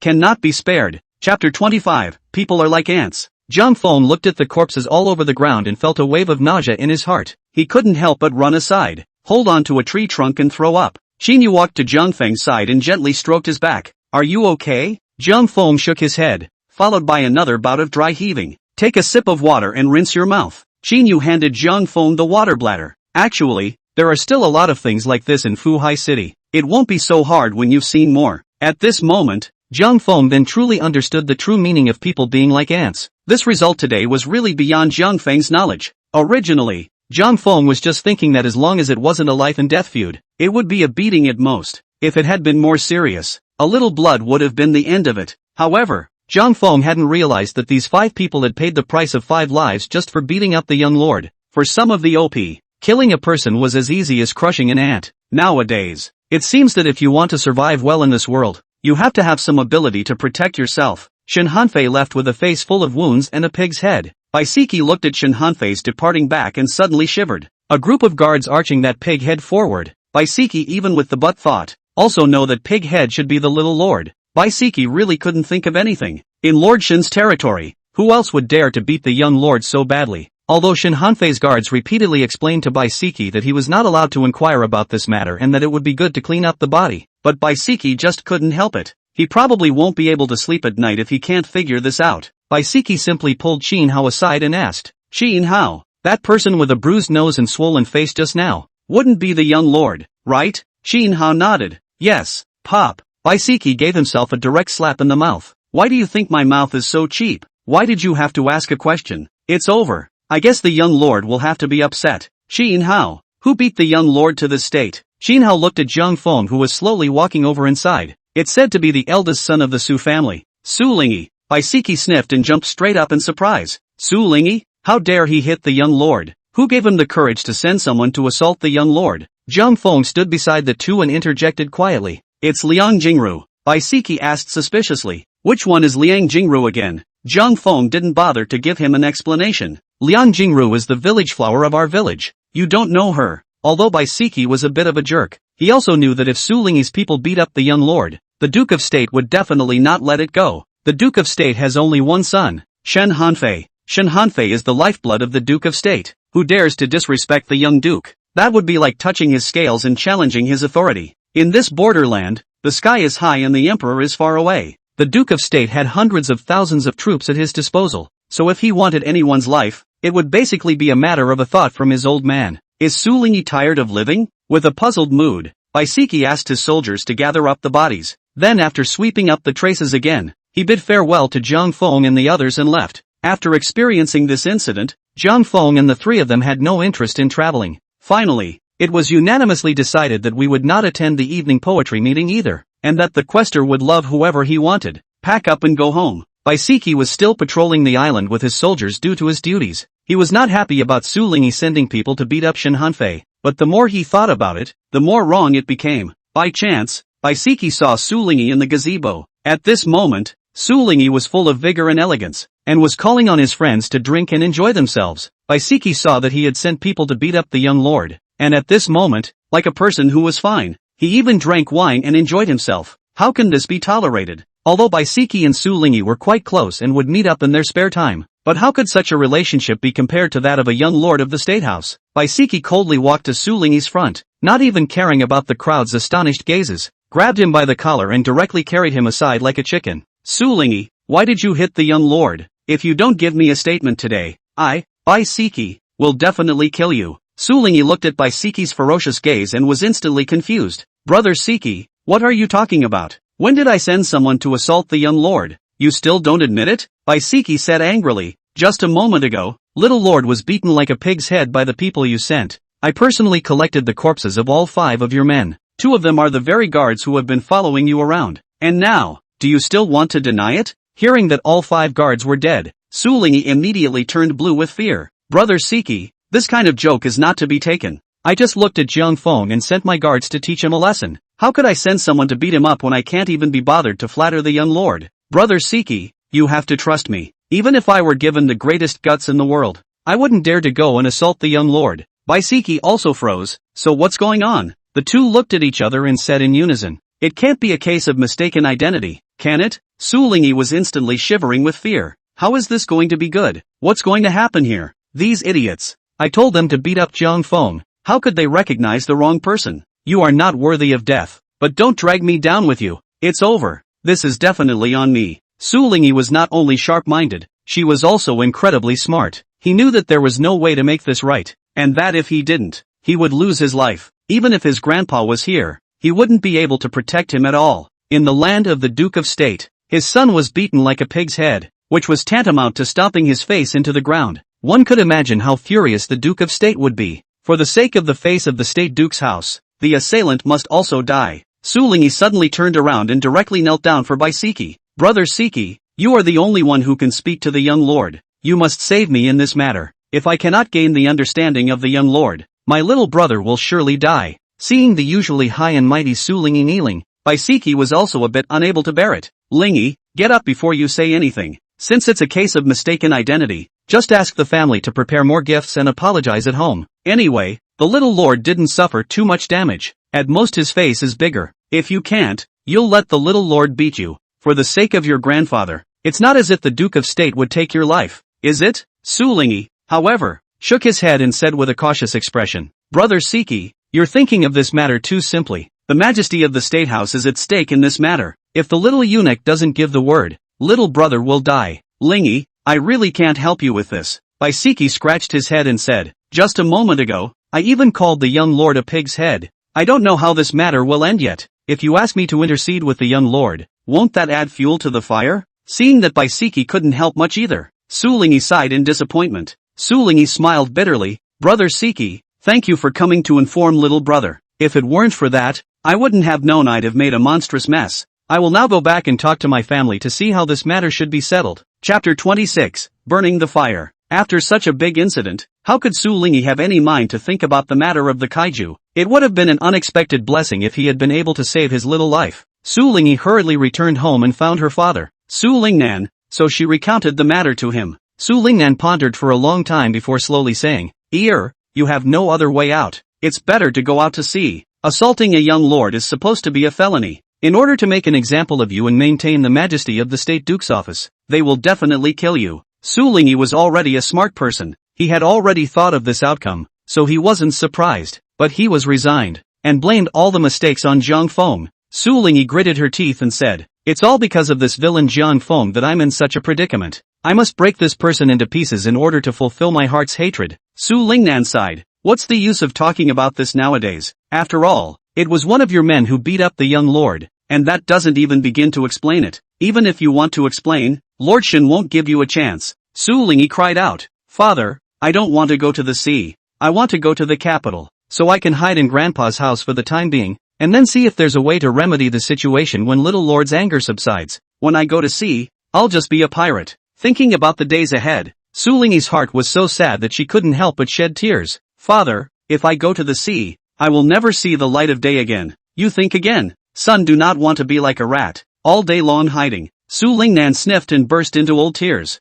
cannot be spared. Chapter 25, People are like ants. Zhang Feng looked at the corpses all over the ground and felt a wave of nausea in his heart. He couldn't help but run aside, hold on to a tree trunk and throw up. Xinyu walked to Zhang Feng's side and gently stroked his back. Are you okay? Zhang Feng shook his head, followed by another bout of dry heaving. Take a sip of water and rinse your mouth. Xinyu handed Zhang Feng the water bladder. Actually, there are still a lot of things like this in Fuhai City. It won't be so hard when you've seen more. At this moment, Zhang Feng then truly understood the true meaning of people being like ants. This result today was really beyond Zhang Feng's knowledge. Originally, Zhang Feng was just thinking that as long as it wasn't a life and death feud, it would be a beating at most. If it had been more serious, a little blood would have been the end of it. However, Zhang Feng hadn't realized that these 5 people had paid the price of 5 lives just for beating up the young lord. For some of the OP, killing a person was as easy as crushing an ant. Nowadays, it seems that if you want to survive well in this world, you have to have some ability to protect yourself. Shen Hanfei left with a face full of wounds and a pig's head. Baisiki looked at Shen Hanfei's departing back and suddenly shivered. A group of guards arching that pig head forward. Baisiki, even with the butt thought, also know that pig head should be the little lord. Baisiki really couldn't think of anything. In Lord Shen's territory, who else would dare to beat the young lord so badly? Although Shen Hanfei's guards repeatedly explained to Baisiki that he was not allowed to inquire about this matter and that it would be good to clean up the body, but Baisiki just couldn't help it. He probably won't be able to sleep at night if he can't figure this out. Baisiki simply pulled Shin Hao aside and asked, Shin Hao, that person with a bruised nose and swollen face just now, wouldn't be the young lord, right? Shin Hao nodded. Yes, Pop. Baisiki gave himself a direct slap in the mouth. Why do you think my mouth is so cheap? Why did you have to ask a question? It's over. I guess the young lord will have to be upset. Shin Hao, who beat the young lord to this state? Shin Hao looked at Zhang Feng, who was slowly walking over inside. It's said to be the eldest son of the Su family. Su Lingyi. Baisiki sniffed and jumped straight up in surprise. Su Lingyi? How dare he hit the young lord? Who gave him the courage to send someone to assault the young lord? Zhang Feng stood beside the two and interjected quietly. It's Liang Jingru. Baisiki asked suspiciously. Which one is Liang Jingru again? Zhang Feng didn't bother to give him an explanation. Liang Jingru is the village flower of our village. You don't know her. Although Baisiki was a bit of a jerk, he also knew that if Su Lingyi's people beat up the young lord, the Duke of State would definitely not let it go. The Duke of State has only one son, Shen Hanfei. Shen Hanfei is the lifeblood of the Duke of State. Who dares to disrespect the young duke? That would be like touching his scales and challenging his authority. In this borderland, the sky is high and the emperor is far away. The Duke of State had hundreds of thousands of troops at his disposal, so if he wanted anyone's life, it would basically be a matter of a thought from his old man. Is Su Lingyi tired of living? With a puzzled mood, Baisiki asked his soldiers to gather up the bodies. Then after sweeping up the traces again, he bid farewell to Zhang Feng and the others and left. After experiencing this incident, Zhang Feng and the three of them had no interest in traveling. Finally, it was unanimously decided that we would not attend the evening poetry meeting either, and that the quester would love whoever he wanted, pack up and go home. Baisiki was still patrolling the island with his soldiers due to his duties. He was not happy about Su Lingyi sending people to beat up Shen Hanfei, but the more he thought about it, the more wrong it became. By chance, Baisiki saw Su Lingyi in the gazebo. At this moment, Su Lingyi was full of vigor and elegance, and was calling on his friends to drink and enjoy themselves. Baisiki saw that he had sent people to beat up the young lord, and at this moment, like a person who was fine, he even drank wine and enjoyed himself. How can this be tolerated? Although Baisiki and Su Lingyi were quite close and would meet up in their spare time, but how could such a relationship be compared to that of a young lord of the state house? Baisiki coldly walked to Su Lingyi's front, not even caring about the crowd's astonished gazes, grabbed him by the collar and directly carried him aside like a chicken. Su Lingyi, why did you hit the young lord? If you don't give me a statement today, Baisiki, will definitely kill you. Su Lingyi looked at Baisiki's ferocious gaze and was instantly confused. Brother Siki, what are you talking about? When did I send someone to assault the young lord? You still don't admit it? Baisiki said angrily. Just a moment ago, little lord was beaten like a pig's head by the people you sent. I personally collected the corpses of all 5 of your men. 2 of them are the very guards who have been following you around. And now, do you still want to deny it? Hearing that all 5 guards were dead, Su Lingyi immediately turned blue with fear. Brother Siki, this kind of joke is not to be taken. I just looked at Zhang Feng and sent my guards to teach him a lesson. How could I send someone to beat him up when I can't even be bothered to flatter the young lord? Brother Siki, you have to trust me. Even if I were given the greatest guts in the world, I wouldn't dare to go and assault the young lord. Baisiki also froze. So what's going on? The two looked at each other and said in unison, it can't be a case of mistaken identity, can it? Su Lingyi was instantly shivering with fear. How is this going to be good? What's going to happen here? These idiots. I told them to beat up Zhang Feng. How could they recognize the wrong person? You are not worthy of death. But don't drag me down with you. It's over. This is definitely on me. Su Lingyi was not only sharp-minded, she was also incredibly smart. He knew that there was no way to make this right, and that if he didn't, he would lose his life. Even if his grandpa was here, he wouldn't be able to protect him at all. In the land of the Duke of State, his son was beaten like a pig's head, which was tantamount to stomping his face into the ground. One could imagine how furious the Duke of State would be. For the sake of the face of the State Duke's house, the assailant must also die. Su Lingyi suddenly turned around and directly knelt down for Baisiki. Brother Siki, you are the only one who can speak to the young lord. You must save me in this matter. If I cannot gain the understanding of the young lord, my little brother will surely die. Seeing the usually high and mighty Su Lingyi kneeling, Baisiki was also a bit unable to bear it. Lingyi, get up before you say anything. Since it's a case of mistaken identity, just ask the family to prepare more gifts and apologize at home. Anyway, the little lord didn't suffer too much damage. At most his face is bigger. If you can't, you'll let the little lord beat you. For the sake of your grandfather. It's not as if the Duke of State would take your life, is it? Su Lingyi, however, shook his head and said with a cautious expression, Brother Siki, you're thinking of this matter too simply. The majesty of the State House is at stake in this matter. If the little eunuch doesn't give the word, little brother will die. Lingy, I really can't help you with this. Baisiki scratched his head and said, just a moment ago, I even called the young lord a pig's head. I don't know how this matter will end yet. If you ask me to intercede with the young lord, won't that add fuel to the fire? Seeing that Baisiki couldn't help much either, Sulingy sighed in disappointment. Sulingy smiled bitterly, Brother Siki, thank you for coming to inform little brother. If it weren't for that, I wouldn't have known I'd have made a monstrous mess. I will now go back and talk to my family to see how this matter should be settled. Chapter 26, Burning the Fire. After such a big incident, how could Sulingy have any mind to think about the matter of the kaiju? It would have been an unexpected blessing if he had been able to save his little life. Sulingy hurriedly returned home and found her father, Su Lingnan, so she recounted the matter to him. Su Lingnan pondered for a long time before slowly saying, you have no other way out. It's better to go out to sea. Assaulting a young lord is supposed to be a felony. In order to make an example of you and maintain the majesty of the state duke's office, they will definitely kill you. Sulingy was already a smart person. He had already thought of this outcome, so he wasn't surprised, but he was resigned, and blamed all the mistakes on Jiang Feng. Sulingy gritted her teeth and said, it's all because of this villain Jiang Feng that I'm in such a predicament. I must break this person into pieces in order to fulfill my heart's hatred. Su Lingnan sighed, what's the use of talking about this nowadays? After all, it was one of your men who beat up the young lord, and that doesn't even begin to explain it. Even if you want to explain, Lord Shen won't give you a chance. Sulingy cried out, Father, I don't want to go to the sea. I want to go to the capital, so I can hide in Grandpa's house for the time being, and then see if there's a way to remedy the situation when little Lord's anger subsides. When I go to sea, I'll just be a pirate. Thinking about the days ahead, Sulingy's heart was so sad that she couldn't help but shed tears. Father, if I go to the sea, I will never see the light of day again. You think again. Son, do not want to be like a rat, all day long hiding. Su Lingnan sniffed and burst into old tears.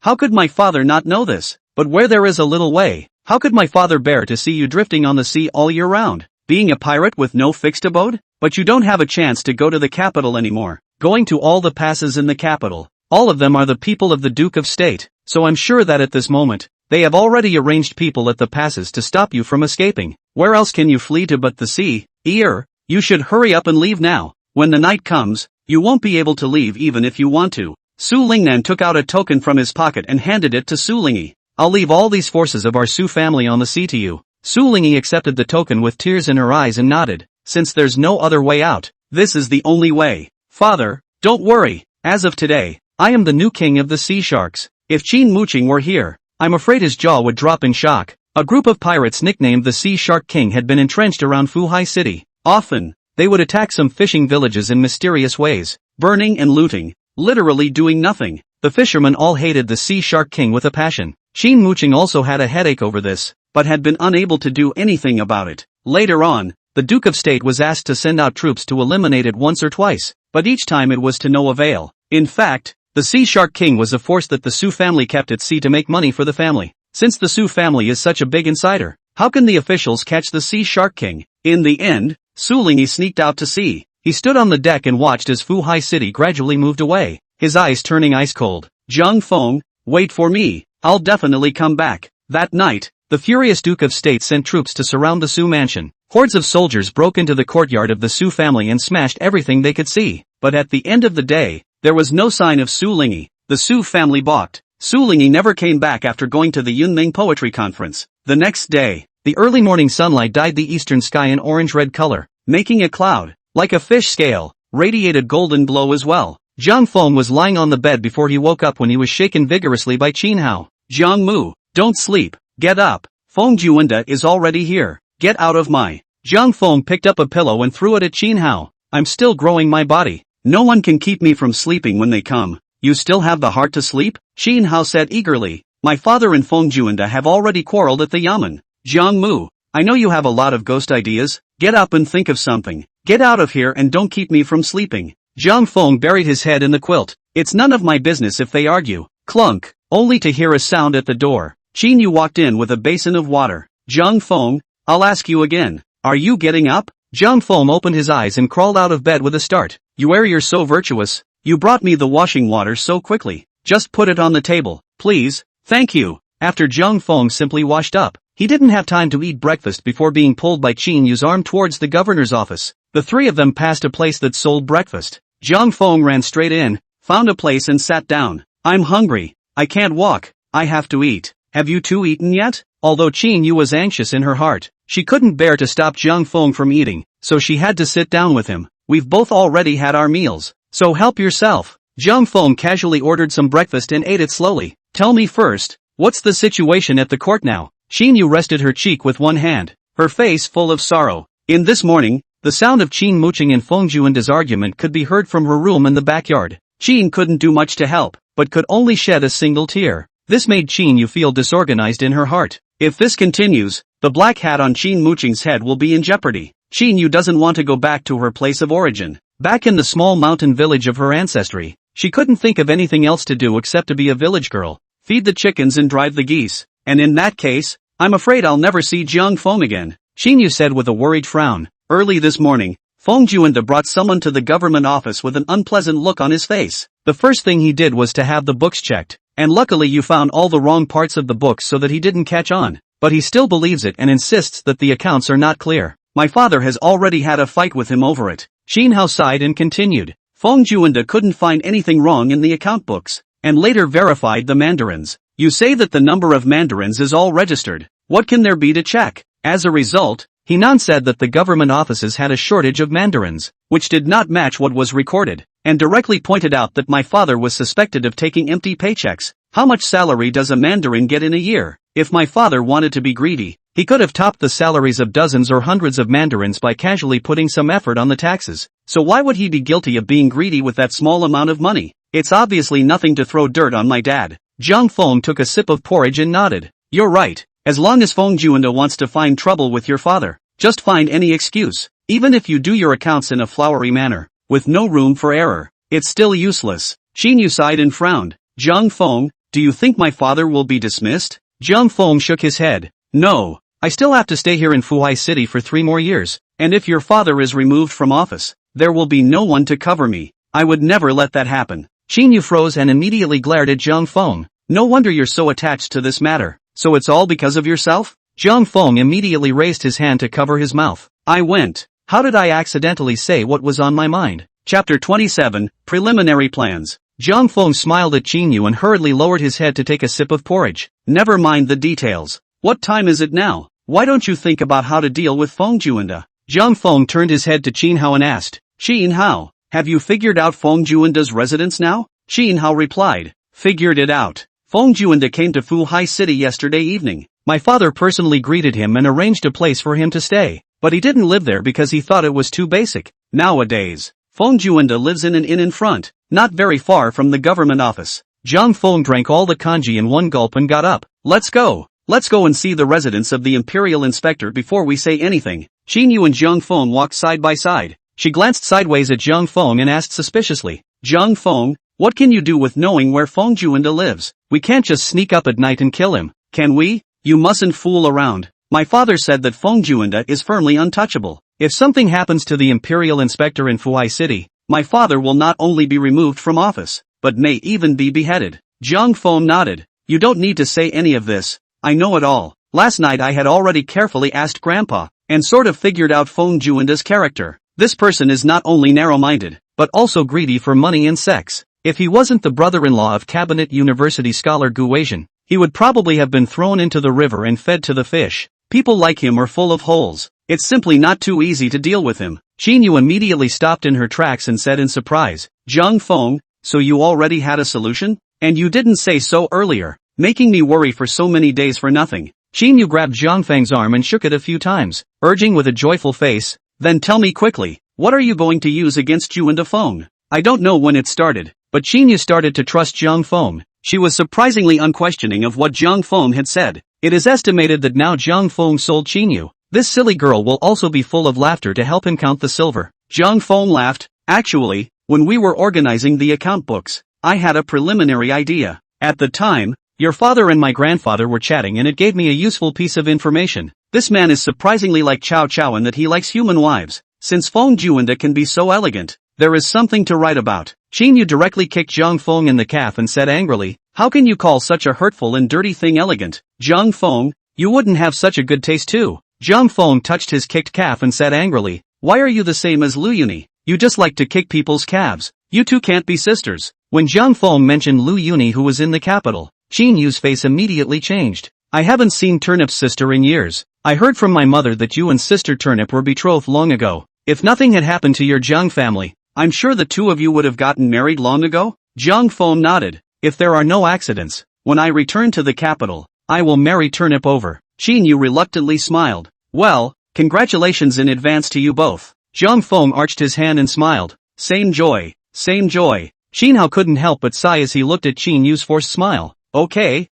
How could my father not know this? But where there is a little way, how could my father bear to see you drifting on the sea all year round? Being a pirate with no fixed abode? But you don't have a chance to go to the capital anymore. Going to all the passes in the capital. All of them are the people of the Duke of State, so I'm sure that at this moment, they have already arranged people at the passes to stop you from escaping. Where else can you flee to but the sea? You should hurry up and leave now. When the night comes, you won't be able to leave even if you want to. Su Lingnan took out a token from his pocket and handed it to Sulingy. I'll leave all these forces of our Su family on the sea to you. Sulingy accepted the token with tears in her eyes and nodded. Since there's no other way out, this is the only way. Father, don't worry. As of today, I am the new king of the sea sharks. If Qin Muqing were here, I'm afraid his jaw would drop in shock. A group of pirates nicknamed the Sea Shark King had been entrenched around Fuhai City. Often, they would attack some fishing villages in mysterious ways, burning and looting, literally doing nothing. The fishermen all hated the Sea Shark King with a passion. Qin Muqing also had a headache over this, but had been unable to do anything about it. Later on, the Duke of State was asked to send out troops to eliminate it once or twice, but each time it was to no avail. In fact, the Sea Shark King was a force that the Su family kept at sea to make money for the family. Since the Su family is such a big insider, how can the officials catch the Sea Shark King? In the end, Sulingy sneaked out to sea. He stood on the deck and watched as Fuhai City gradually moved away, his eyes turning ice cold. Jiang Feng, wait for me, I'll definitely come back. That night, the furious Duke of State sent troops to surround the Su mansion. Hordes of soldiers broke into the courtyard of the Su family and smashed everything they could see. But at the end of the day, there was no sign of Sulingy. The Su family balked. Sulingy never came back after going to the Yunming Poetry Conference. The next day, the early morning sunlight dyed the eastern sky an orange-red color, making a cloud, like a fish scale, radiated golden glow as well. Jiang Feng was lying on the bed before he woke up when he was shaken vigorously by Qin Hao. Jiang Mu, don't sleep, get up. Feng Juanda is already here. Get out of my. Jiang Feng picked up a pillow and threw it at Qin Hao. I'm still growing my body. No one can keep me from sleeping when they come. You still have the heart to sleep? Qin Hao said eagerly. My father and Feng Juanda have already quarreled at the yamen. Jiang Mu, I know you have a lot of ghost ideas. Get up and think of something. Get out of here and don't keep me from sleeping. Jiang Feng buried his head in the quilt. It's none of my business if they argue. Clunk, only to hear a sound at the door. Qin Yu walked in with a basin of water. Jiang Feng, I'll ask you again. Are you getting up? Jiang Feng opened his eyes and crawled out of bed with a start. You're so virtuous. You brought me the washing water so quickly. Just put it on the table, please. Thank you. After Jiang Feng simply washed up, he didn't have time to eat breakfast before being pulled by Qin Yu's arm towards the governor's office. The three of them passed a place that sold breakfast. Jiang Feng ran straight in, found a place and sat down. I'm hungry. I can't walk. I have to eat. Have you two eaten yet? Although Qin Yu was anxious in her heart, she couldn't bear to stop Jiang Feng from eating, so she had to sit down with him. We've both already had our meals, so help yourself. Jiang Feng casually ordered some breakfast and ate it slowly. Tell me first, what's the situation at the court now? Qin Yu rested her cheek with one hand, her face full of sorrow. In this morning, the sound of Qin mooching and Feng Juanda's argument could be heard from her room in the backyard. Qin couldn't do much to help, but could only shed a single tear. This made Qin Yu feel disorganized in her heart. If this continues, the black hat on Qin Mooching's head will be in jeopardy. Qin Yu doesn't want to go back to her place of origin, back in the small mountain village of her ancestry. She couldn't think of anything else to do except to be a village girl, feed the chickens and drive the geese, and in that case, I'm afraid I'll never see Jiang Feng again, Qin Yu said with a worried frown. Early this morning, Feng Juanda brought someone to the government office with an unpleasant look on his face. The first thing he did was to have the books checked, and luckily you found all the wrong parts of the books so that he didn't catch on. But he still believes it and insists that the accounts are not clear. My father has already had a fight with him over it. Qin Hao sighed and continued. Feng Juanda couldn't find anything wrong in the account books, and later verified the mandarins. You say that the number of mandarins is all registered. What can there be to check? As a result, Henan said that the government offices had a shortage of mandarins, which did not match what was recorded, and directly pointed out that my father was suspected of taking empty paychecks. How much salary does a mandarin get in a year? If my father wanted to be greedy, he could have topped the salaries of dozens or hundreds of mandarins by casually putting some effort on the taxes. So why would he be guilty of being greedy with that small amount of money? It's obviously nothing to throw dirt on my dad. Jiang Feng took a sip of porridge and nodded. You're right. As long as Feng Juanda wants to find trouble with your father, just find any excuse. Even if you do your accounts in a flowery manner, with no room for error, it's still useless. Qin Yu sighed and frowned. Jiang Feng, do you think my father will be dismissed? Jiang Feng shook his head. No, I still have to stay here in Fuhai City for 3 more years, and if your father is removed from office, there will be no one to cover me. I would never let that happen. Qin Yu froze and immediately glared at Jiang Feng. No wonder you're so attached to this matter. So it's all because of yourself? Jiang Feng immediately raised his hand to cover his mouth. I went. How did I accidentally say what was on my mind? Chapter 27, Preliminary Plans. Jiang Feng smiled at Qin Yu and hurriedly lowered his head to take a sip of porridge. Never mind the details. What time is it now? Why don't you think about how to deal with Feng Juanda? Jiang Feng turned his head to Qin Hao and asked, Qin Hao, have you figured out Feng Juanda's residence now? Qin Hao replied, figured it out. Feng Juanda came to Fuhai City yesterday evening. My father personally greeted him and arranged a place for him to stay, but he didn't live there because he thought it was too basic. Nowadays, Feng Juanda lives in an inn in front, not very far from the government office. Jiang Feng drank all the kanji in one gulp and got up. Let's go and see the residence of the imperial inspector before we say anything. Qin Yu and Jiang Feng walked side by side. She glanced sideways at Jiang Feng and asked suspiciously, Jiang Feng, what can you do with knowing where Feng Juanda lives? We can't just sneak up at night and kill him, can we? You mustn't fool around. My father said that Feng Juanda is firmly untouchable. If something happens to the imperial inspector in Fuhai City, my father will not only be removed from office, but may even be beheaded. Jiang Feng nodded. You don't need to say any of this. I know it all. Last night I had already carefully asked Grandpa, and sort of figured out Feng Juanda's character. This person is not only narrow-minded, but also greedy for money and sex. If he wasn't the brother-in-law of Cabinet University scholar Gu Weijian, he would probably have been thrown into the river and fed to the fish. People like him are full of holes. It's simply not too easy to deal with him. Qin Yu immediately stopped in her tracks and said in surprise, Jiang Feng, so you already had a solution? And you didn't say so earlier, making me worry for so many days for nothing. Qin Yu grabbed Jiang Feng's arm and shook it a few times, urging with a joyful face, then tell me quickly, what are you going to use against Juanda Feng? I don't know when it started, but Qin Yu started to trust Jiang Feng. She was surprisingly unquestioning of what Jiang Feng had said. It is estimated that now Jiang Feng sold Qin Yu. This silly girl will also be full of laughter to help him count the silver. Jiang Feng laughed. Actually, when we were organizing the account books, I had a preliminary idea. At the time, your father and my grandfather were chatting and it gave me a useful piece of information. This man is surprisingly like Chow Chow in that he likes human wives. Since Feng Juanda can be so elegant, there is something to write about. Qin Yu directly kicked Jiang Feng in the calf and said angrily, how can you call such a hurtful and dirty thing elegant? Jiang Feng, you wouldn't have such a good taste too. Jiang Feng touched his kicked calf and said angrily, why are you the same as Lu Yuni? You just like to kick people's calves. You two can't be sisters. When Jiang Feng mentioned Lu Yuni who was in the capital, Qin Yu's face immediately changed. I haven't seen Turnip's sister in years. I heard from my mother that you and sister Turnip were betrothed long ago. If nothing had happened to your Jiang family, I'm sure the two of you would have gotten married long ago? Jiang Feng nodded. If there are no accidents, when I return to the capital, I will marry Turnip over. Qin Yu reluctantly smiled. Well, congratulations in advance to you both. Jiang Feng arched his hand and smiled. Same joy, same joy. Qin Hao couldn't help but sigh as he looked at Qin Yu's forced smile. Okay,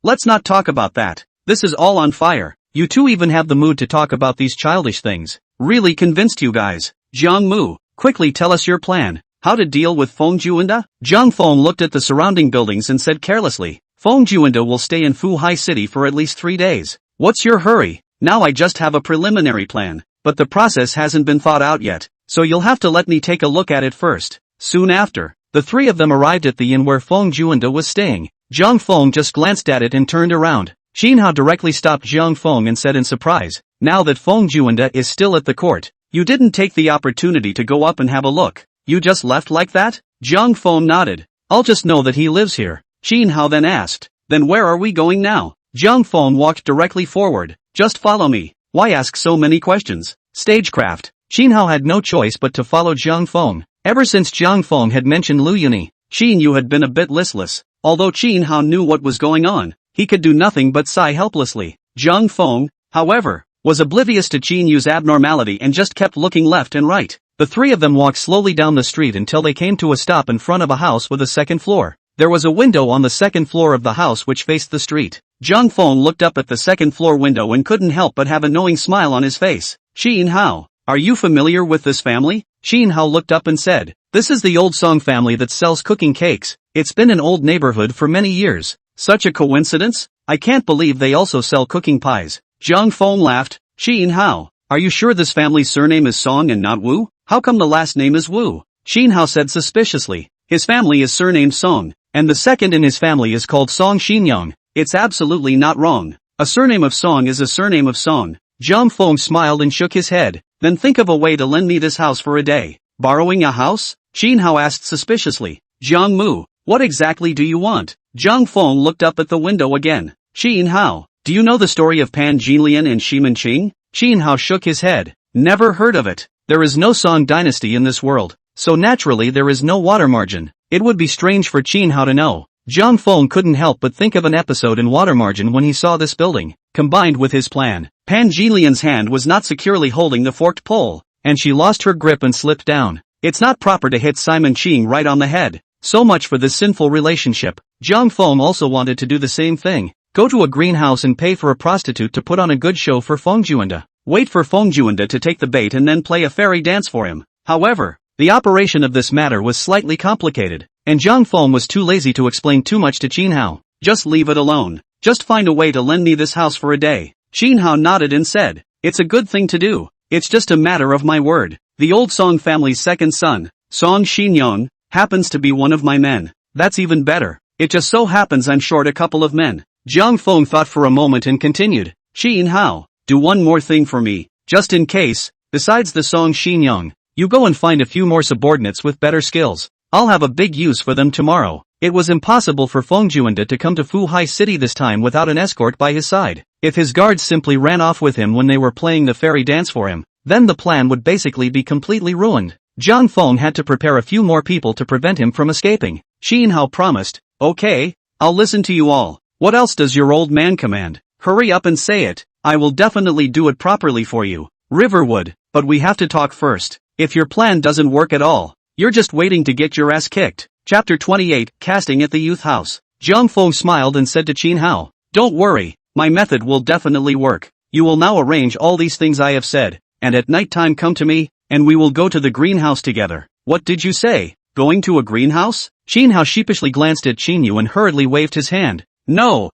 let's not talk about that. This is all on fire. You two even have the mood to talk about these childish things. Really convinced you guys. Jiang Mu, quickly tell us your plan. How to deal with Feng Juanda? Jiang Feng looked at the surrounding buildings and said carelessly. Feng Juanda will stay in Fuhai city for at least 3 days. What's your hurry? Now I just have a preliminary plan, but the process hasn't been thought out yet, so you'll have to let me take a look at it first. Soon after, the three of them arrived at the inn where Feng Juanda was staying. Jiang Feng just glanced at it and turned around. Qin Hao directly stopped Jiang Feng and said in surprise, now that Feng Juanda is still at the court, you didn't take the opportunity to go up and have a look. You just left like that? Jiang Feng nodded. I'll just know that he lives here. Qin Hao then asked, then where are we going now? Jiang Feng walked directly forward. Just follow me. Why ask so many questions? Stagecraft. Qin Hao had no choice but to follow Jiang Feng. Ever since Jiang Feng had mentioned Lu Yuni, Qin Yu had been a bit listless. Although Qin Hao knew what was going on, he could do nothing but sigh helplessly. Jiang Feng, however, was oblivious to Qin Yu's abnormality and just kept looking left and right. The three of them walked slowly down the street until they came to a stop in front of a house with a second floor. There was a window on the second floor of the house which faced the street. Jiang Feng looked up at the second floor window and couldn't help but have a knowing smile on his face. Qin Hao, are you familiar with this family? Qin Hao looked up and said, this is the old Song family that sells cooking cakes. It's been an old neighborhood for many years. Such a coincidence? I can't believe they also sell cooking pies. Jiang Feng laughed. Qin Hao, are you sure this family's surname is Song and not Wu? How come the last name is Wu? Qin Hao said suspiciously. His family is surnamed Song, and the second in his family is called Song Xinyang. It's absolutely not wrong. A surname of Song is a surname of Song. Jiang Feng smiled and shook his head. Then think of a way to lend me this house for a day. Borrowing a house? Qin Hao asked suspiciously. Jiang Mu, what exactly do you want? Jiang Feng looked up at the window again. Qin Hao, do you know the story of Pan Jinlian and Shiman Qing? Qin Hao shook his head. Never heard of it. There is no Song dynasty in this world, so naturally there is no water margin. It would be strange for Qin Hao to know. Jiang Feng couldn't help but think of an episode in Water Margin when he saw this building. Combined with his plan, Pan Jinlian's hand was not securely holding the forked pole, and she lost her grip and slipped down. It's not proper to hit Simon Qing right on the head. So much for this sinful relationship. Jiang Feng also wanted to do the same thing. Go to a greenhouse and pay for a prostitute to put on a good show for Feng Juanda. Wait for Feng Juanda to take the bait and then play a fairy dance for him. However, the operation of this matter was slightly complicated, and Jiang Feng was too lazy to explain too much to Qin Hao. Just leave it alone. Just find a way to lend me this house for a day. Qin Hao nodded and said, it's a good thing to do. It's just a matter of my word. The old Song family's second son, Song Xinyang, happens to be one of my men. That's even better. It just so happens I'm short a couple of men. Jiang Feng thought for a moment and continued. Qin Hao, do one more thing for me, just in case. Besides the Song Xinyang, you go and find a few more subordinates with better skills. I'll have a big use for them tomorrow. It was impossible for Feng Juanda to come to Fuhai city this time without an escort by his side. If his guards simply ran off with him when they were playing the fairy dance for him, then the plan would basically be completely ruined. Jiang Feng had to prepare a few more people to prevent him from escaping. Qin Hao promised, okay, I'll listen to you all. What else does your old man command? Hurry up and say it. I will definitely do it properly for you. Riverwood, but we have to talk first. If your plan doesn't work at all, you're just waiting to get your ass kicked. Chapter 28, Casting at the Youth House. Jiang Feng smiled and said to Qin Hao, don't worry, my method will definitely work. You will now arrange all these things I have said, and at night time come to me, and we will go to the greenhouse together. What did you say? Going to a greenhouse? Qin Hao sheepishly glanced at Qin Yu and hurriedly waved his hand. No,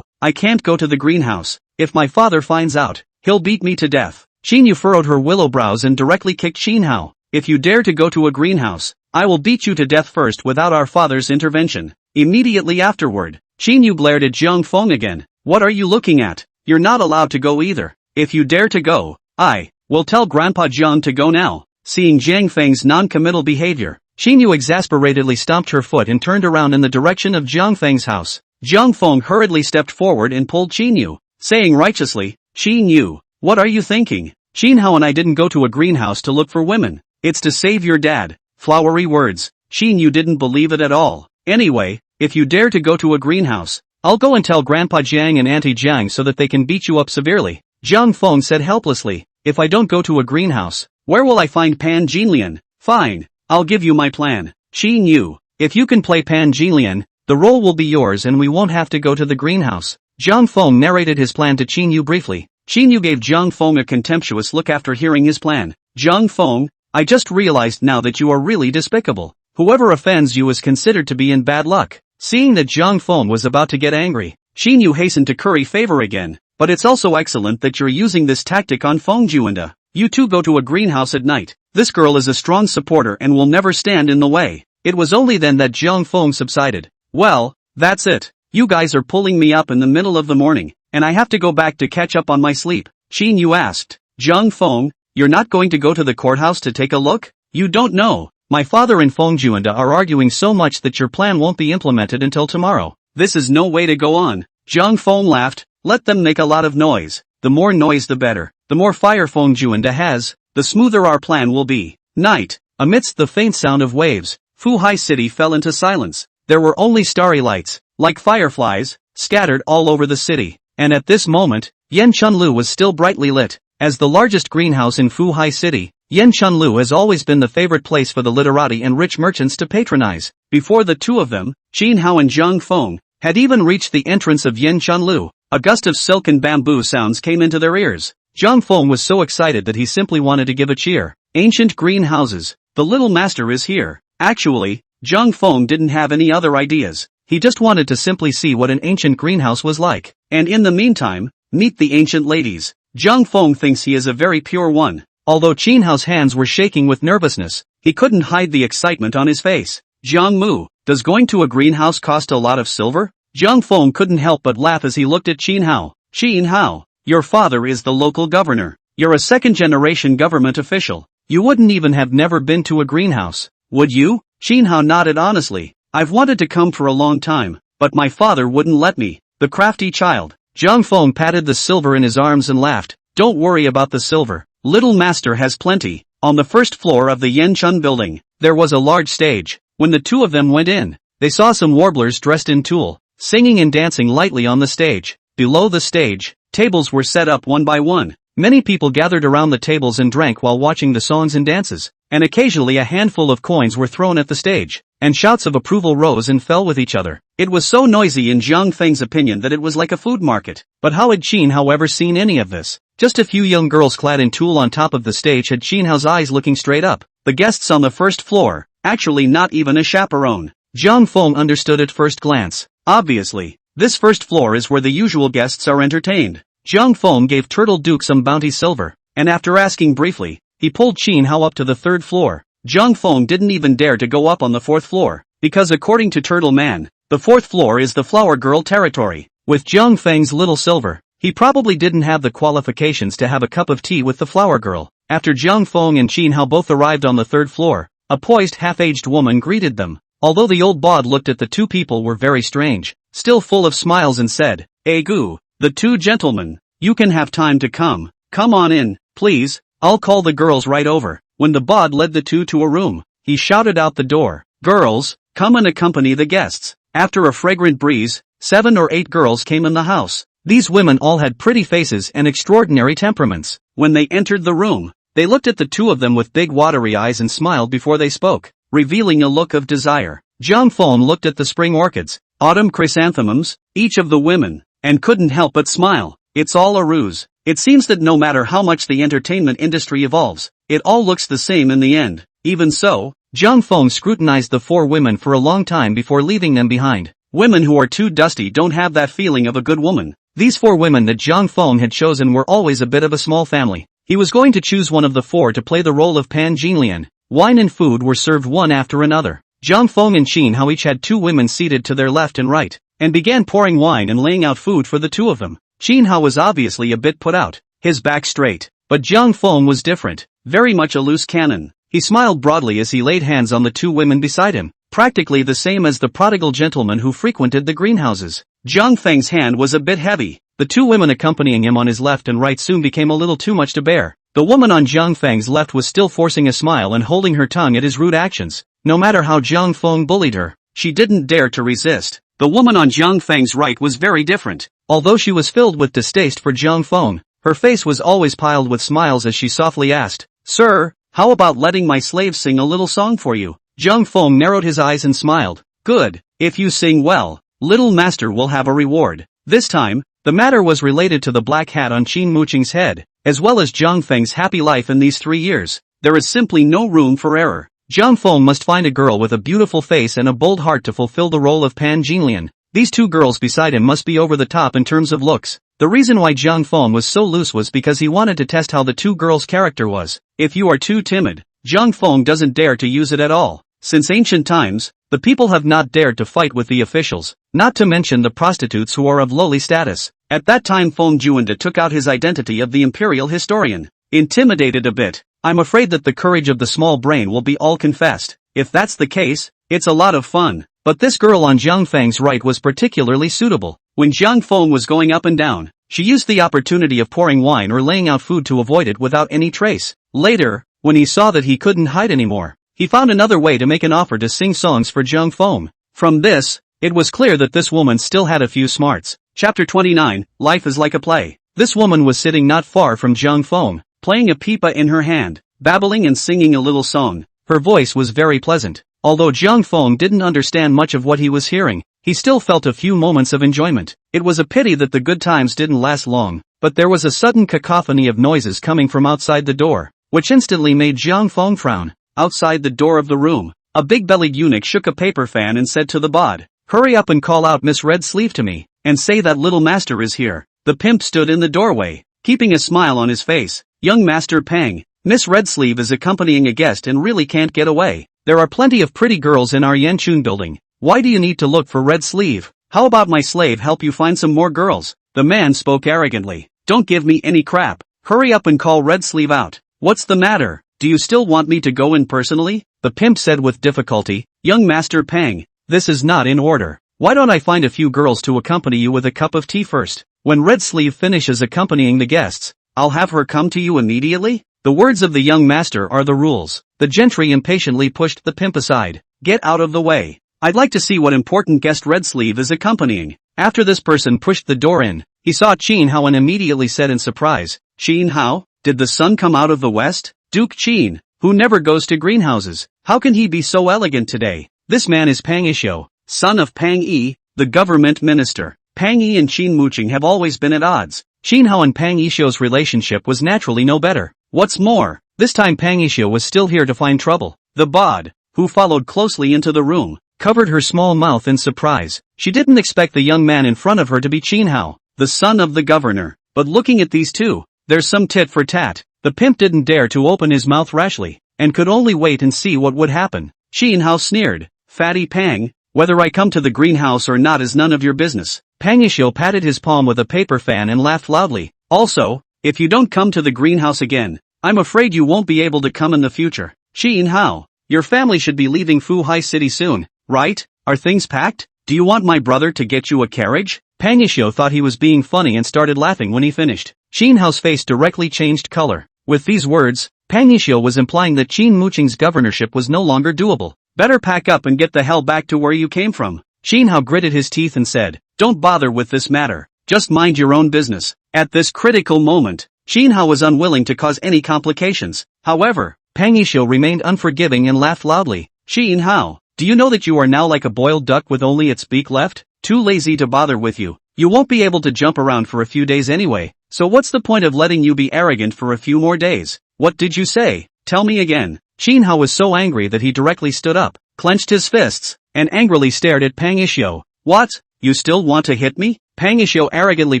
I can't go to the greenhouse. If my father finds out, he'll beat me to death. Qin Yu furrowed her willow brows and directly kicked Qin Hao. If you dare to go to a greenhouse, I will beat you to death first without our father's intervention. Immediately afterward, Qin Yu glared at Jiang Feng again. What are you looking at? You're not allowed to go either. If you dare to go, I will tell Grandpa Jiang to go now. Seeing Jiang Feng's non-committal behavior, Xin Yu exasperatedly stomped her foot and turned around in the direction of Jiang Feng's house. Jiang Feng hurriedly stepped forward and pulled Xin Yu, saying righteously, "Xin Yu, what are you thinking? Xin Hao and I didn't go to a greenhouse to look for women. It's to save your dad." Flowery words. Xin Yu didn't believe it at all. "Anyway, if you dare to go to a greenhouse, I'll go and tell Grandpa Jiang and Auntie Jiang so that they can beat you up severely." Jiang Feng said helplessly, "If I don't go to a greenhouse, where will I find Pan Jinlian?" "Fine, I'll give you my plan. Xin Yu, if you can play Pan Jinlian, the role will be yours and we won't have to go to the greenhouse." Jiang Feng narrated his plan to Xin Yu briefly. Xin Yu gave Jiang Feng a contemptuous look after hearing his plan. "Jiang Feng, I just realized now that you are really despicable. Whoever offends you is considered to be in bad luck." Seeing that Jiang Feng was about to get angry, Xin Yu hastened to curry favor again. "But it's also excellent that you're using this tactic on Feng Juanda. You two go to a greenhouse at night. This girl is a strong supporter and will never stand in the way." It was only then that Jiang Feng subsided. "Well, that's it. You guys are pulling me up in the middle of the morning, and I have to go back to catch up on my sleep." Xin Yu asked, "Jiang Feng, you're not going to go to the courthouse to take a look? You don't know. My father and Feng Juanda are arguing so much that your plan won't be implemented until tomorrow. This is no way to go on." Jiang Feng laughed. "Let them make a lot of noise. The more noise the better. The more fire Feng Juanda has, the smoother our plan will be." Night. Amidst the faint sound of waves, Fuhai city fell into silence. There were only starry lights, like fireflies, scattered all over the city. And at this moment, Yen Chunlu was still brightly lit. As the largest greenhouse in Fuhai city, Yen Chunlu has always been the favorite place for the literati and rich merchants to patronize. Before the two of them, Xin Hao and Jiang Feng, had even reached the entrance of Yen Chunlu, a gust of silk and bamboo sounds came into their ears. Jiang Feng was so excited that he simply wanted to give a cheer. "Ancient greenhouses, the little master is here." Actually, Jiang Feng didn't have any other ideas. He just wanted to simply see what an ancient greenhouse was like. And in the meantime, meet the ancient ladies. Jiang Feng thinks he is a very pure one. Although Qin Hao's hands were shaking with nervousness, he couldn't hide the excitement on his face. "Jiang Mu, does going to a greenhouse cost a lot of silver?" Jiang Feng couldn't help but laugh as he looked at Qin Hao. "Qin Hao, your father is the local governor. You're a second-generation government official. You wouldn't even have never been to a greenhouse, would you?" Qin Hao nodded honestly. "I've wanted to come for a long time, but my father wouldn't let me." The crafty child. Jiang Feng patted the silver in his arms and laughed. "Don't worry about the silver. Little master has plenty." On the first floor of the Yanchun building, there was a large stage. When the two of them went in, they saw some warblers dressed in tulle, singing and dancing lightly on the stage. Below the stage, tables were set up one by one. Many people gathered around the tables and drank while watching the songs and dances, and occasionally a handful of coins were thrown at the stage, and shouts of approval rose and fell with each other. It was so noisy in Jiang Feng's opinion that it was like a food market. But how had Qin Hao ever seen any of this? Just a few young girls clad in tulle on top of the stage had Qin Hao's eyes looking straight up. The guests on the first floor, actually not even a chaperone. Jiang Feng understood at first glance. Obviously, this first floor is where the usual guests are entertained. Jiang Feng gave Turtle Duke some bounty silver, and after asking briefly, he pulled Qin Hao up to the third floor. Jiang Feng didn't even dare to go up on the fourth floor, because according to Turtle Man, the fourth floor is the flower girl territory. With Jiang Feng's little silver, he probably didn't have the qualifications to have a cup of tea with the flower girl. After Jiang Feng and Qin Hao both arrived on the third floor, a poised half-aged woman greeted them. Although the old bod looked at the two people were very strange, still full of smiles and said, "Egu, the two gentlemen, you can have time to come. Come on in, please, I'll call the girls right over." When the bod led the two to a room, he shouted out the door, "Girls, come and accompany the guests." After a fragrant breeze, 7 or 8 girls came in the house. These women all had pretty faces and extraordinary temperaments. When they entered the room, they looked at the two of them with big watery eyes and smiled before they spoke, revealing a look of desire. Jiang Feng looked at the spring orchids, autumn chrysanthemums, each of the women, and couldn't help but smile. It's all a ruse. It seems that no matter how much the entertainment industry evolves, it all looks the same in the end. Even so, Jiang Feng scrutinized the 4 women for a long time before leaving them behind. Women who are too dusty don't have that feeling of a good woman. These 4 women that Jiang Feng had chosen were always a bit of a small family. He was going to choose one of the 4 to play the role of Pan Jinlian. Wine and food were served one after another. Jiang Feng and Qin Hao each had 2 women seated to their left and right, and began pouring wine and laying out food for the two of them. Qin Hao was obviously a bit put out, his back straight, but Jiang Feng was different, very much a loose cannon. He smiled broadly as he laid hands on the two women beside him, practically the same as the prodigal gentleman who frequented the greenhouses. Zhang Feng's hand was a bit heavy. The two women accompanying him on his left and right soon became a little too much to bear. The woman on Zhang Feng's left was still forcing a smile and holding her tongue at his rude actions. No matter how Zhang Feng bullied her, she didn't dare to resist. The woman on Zhang Feng's right was very different. Although she was filled with distaste for Zhang Feng, her face was always piled with smiles as she softly asked, "Sir, how about letting my slave sing a little song for you?" Zhang Feng narrowed his eyes and smiled. "Good, if you sing well, little master will have a reward." This time, the matter was related to the black hat on Qin Muqing's head, as well as Zhang Feng's happy life in these 3 years. There is simply no room for error. Zhang Feng must find a girl with a beautiful face and a bold heart to fulfill the role of Pan Jinlian. These two girls beside him must be over the top in terms of looks. The reason why Zhang Feng was so loose was because he wanted to test how the two girls' character was. If you are too timid, Zhang Feng doesn't dare to use it at all. Since ancient times, the people have not dared to fight with the officials, not to mention the prostitutes who are of lowly status. At that time Feng Juanda took out his identity of the imperial historian. Intimidated a bit, I'm afraid that the courage of the small brain will be all confessed. If that's the case, it's a lot of fun. But this girl on Zhang Feng's right was particularly suitable. When Zhang Feng was going up and down, she used the opportunity of pouring wine or laying out food to avoid it without any trace. Later, when he saw that he couldn't hide anymore, he found another way to make an offer to sing songs for Zhang Feng. From this, it was clear that this woman still had a few smarts. Chapter 29, Life is like a play. This woman was sitting not far from Zhang Feng, playing a pipa in her hand, babbling and singing a little song. Her voice was very pleasant. Although Zhang Feng didn't understand much of what he was hearing, he still felt a few moments of enjoyment. It was a pity that the good times didn't last long, but there was a sudden cacophony of noises coming from outside the door, which instantly made Zhang Feng frown. Outside the door of the room, a big-bellied eunuch shook a paper fan and said to the bod, "Hurry up and call out Miss Red Sleeve to me, and say that little master is here." The pimp stood in the doorway, keeping a smile on his face. "Young Master Pang, Miss Red Sleeve is accompanying a guest and really can't get away. There are plenty of pretty girls in our Yanchun building. Why do you need to look for Red Sleeve? How about my slave help you find some more girls?" The man spoke arrogantly. "Don't give me any crap. Hurry up and call Red Sleeve out." "What's the matter? Do you still want me to go in personally?" The pimp said with difficulty. "Young Master Pang, this is not in order. Why don't I find a few girls to accompany you with a cup of tea first? When Red Sleeve finishes accompanying the guests, I'll have her come to you immediately?" The words of the young master are the rules. The gentry impatiently pushed the pimp aside. "Get out of the way. I'd like to see what important guest Red Sleeve is accompanying." After this person pushed the door in, he saw Qin Hao and immediately said in surprise, "Qin Hao, did the sun come out of the west? Duke Qin, who never goes to greenhouses, how can he be so elegant today?" This man is Pang Yishou, son of Pang Yi, the government minister. Pang Yi and Qin Muqing have always been at odds. Qin Hao and Pang Yishou's relationship was naturally no better. What's more, this time Pang Yishou was still here to find trouble. The bod, who followed closely into the room, covered her small mouth in surprise. She didn't expect the young man in front of her to be Qin Hao, the son of the governor. But looking at these two, there's some tit for tat. The pimp didn't dare to open his mouth rashly, and could only wait and see what would happen. Qin Hao sneered, "Fatty Pang, whether I come to the greenhouse or not is none of your business." Pang Yishou patted his palm with a paper fan and laughed loudly. "Also, if you don't come to the greenhouse again, I'm afraid you won't be able to come in the future. Qin Hao, your family should be leaving Fuhai city soon, right? Are things packed? Do you want my brother to get you a carriage?" Pang Yishou thought he was being funny and started laughing when he finished. Qin Hao's face directly changed color. With these words, Pang Yishou was implying that Qin Muqing's governorship was no longer doable. "Better pack up and get the hell back to where you came from." Qin Hao gritted his teeth and said, "Don't bother with this matter. Just mind your own business." At this critical moment, Qin Hao was unwilling to cause any complications. However, Pang Yishou remained unforgiving and laughed loudly. "Qin Hao, do you know that you are now like a boiled duck with only its beak left? Too lazy to bother with you. You won't be able to jump around for a few days anyway, so what's the point of letting you be arrogant for a few more days?" "What did you say? Tell me again." Qin Hao was so angry that he directly stood up, clenched his fists, and angrily stared at Pang Yishou. "What? You still want to hit me?" Pang Yishou arrogantly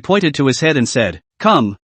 pointed to his head and said, Come.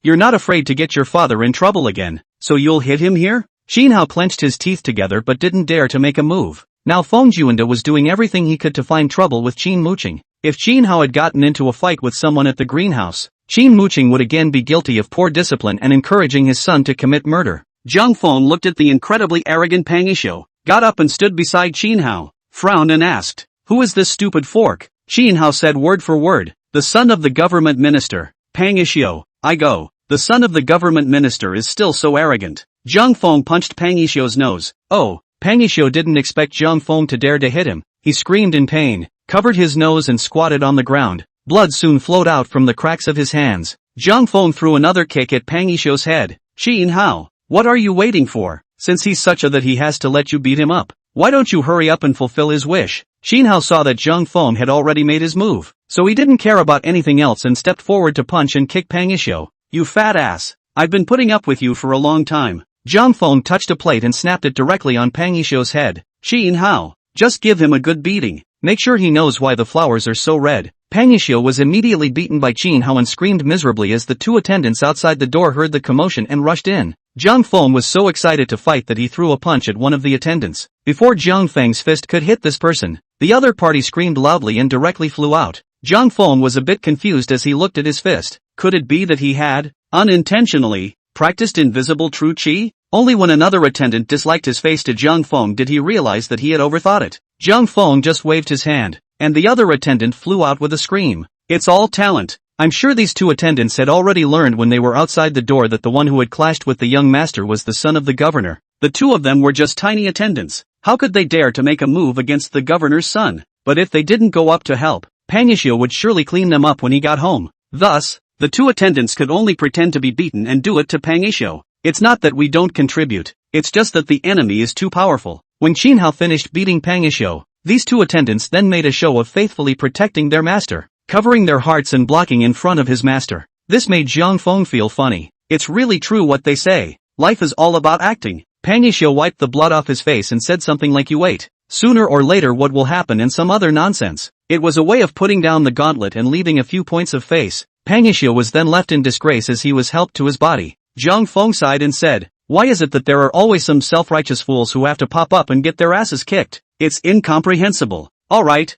You're not afraid to get your father in trouble again, so you'll hit him here?" Qin Hao clenched his teeth together but didn't dare to make a move. Now Feng Juanda was doing everything he could to find trouble with Qin Muqing. If Qin Hao had gotten into a fight with someone at the greenhouse, Qin Muqing would again be guilty of poor discipline and encouraging his son to commit murder. Zhang Feng looked at the incredibly arrogant Pang Yishuo, got up and stood beside Qin Hao, frowned and asked, "Who is this stupid fork?" Qin Hao said word for word, "The son of the government minister." Pang Yishuo, I go. The son of the government minister is still so arrogant. Zhang Feng punched Pang Yishuo's nose. Oh, Pang Yishuo didn't expect Zhang Feng to dare to hit him. He screamed in pain, covered his nose and squatted on the ground. Blood soon flowed out from the cracks of his hands. Zhang Feng threw another kick at Pang Yishuo's head. Qin Hao, what are you waiting for? Since he's such a that he has to let you beat him up. Why don't you hurry up and fulfill his wish? Qin Hao saw that Zhang Feng had already made his move, so he didn't care about anything else and stepped forward to punch and kick Pang Yishuo. You fat ass. I've been putting up with you for a long time. Zhang Feng touched a plate and snapped it directly on Pang Yishuo's head. Qin Hao, just give him a good beating. Make sure he knows why the flowers are so red. Pang Yishuo was immediately beaten by Qin Hao and screamed miserably as the two attendants outside the door heard the commotion and rushed in. Zhang Feng was so excited to fight that he threw a punch at one of the attendants. Before Zhang Feng's fist could hit this person, the other party screamed loudly and directly flew out. Zhang Feng was a bit confused as he looked at his fist. Could it be that he had, unintentionally, practiced invisible true chi? Only when another attendant disliked his face to Zhang Feng did he realize that he had overthought it. Zhang Feng just waved his hand, and the other attendant flew out with a scream. It's all talent. I'm sure these two attendants had already learned when they were outside the door that the one who had clashed with the young master was the son of the governor. The two of them were just tiny attendants. How could they dare to make a move against the governor's son? But if they didn't go up to help, Pang Yishuo would surely clean them up when he got home. Thus, the two attendants could only pretend to be beaten and do it to Pang Yishuo. It's not that we don't contribute, it's just that the enemy is too powerful. When Qin Hao finished beating Pang Yishuo, these two attendants then made a show of faithfully protecting their master, covering their hearts and blocking in front of his master. This made Zhang Feng feel funny. It's really true what they say. Life is all about acting. Pang Yishuo wiped the blood off his face and said something like you wait. Sooner or later what will happen and some other nonsense. It was a way of putting down the gauntlet and leaving a few points of face. Pang Yishuo was then left in disgrace as he was helped to his body. Zhang Feng sighed and said, why is it that there are always some self-righteous fools who have to pop up and get their asses kicked? It's incomprehensible. Alright,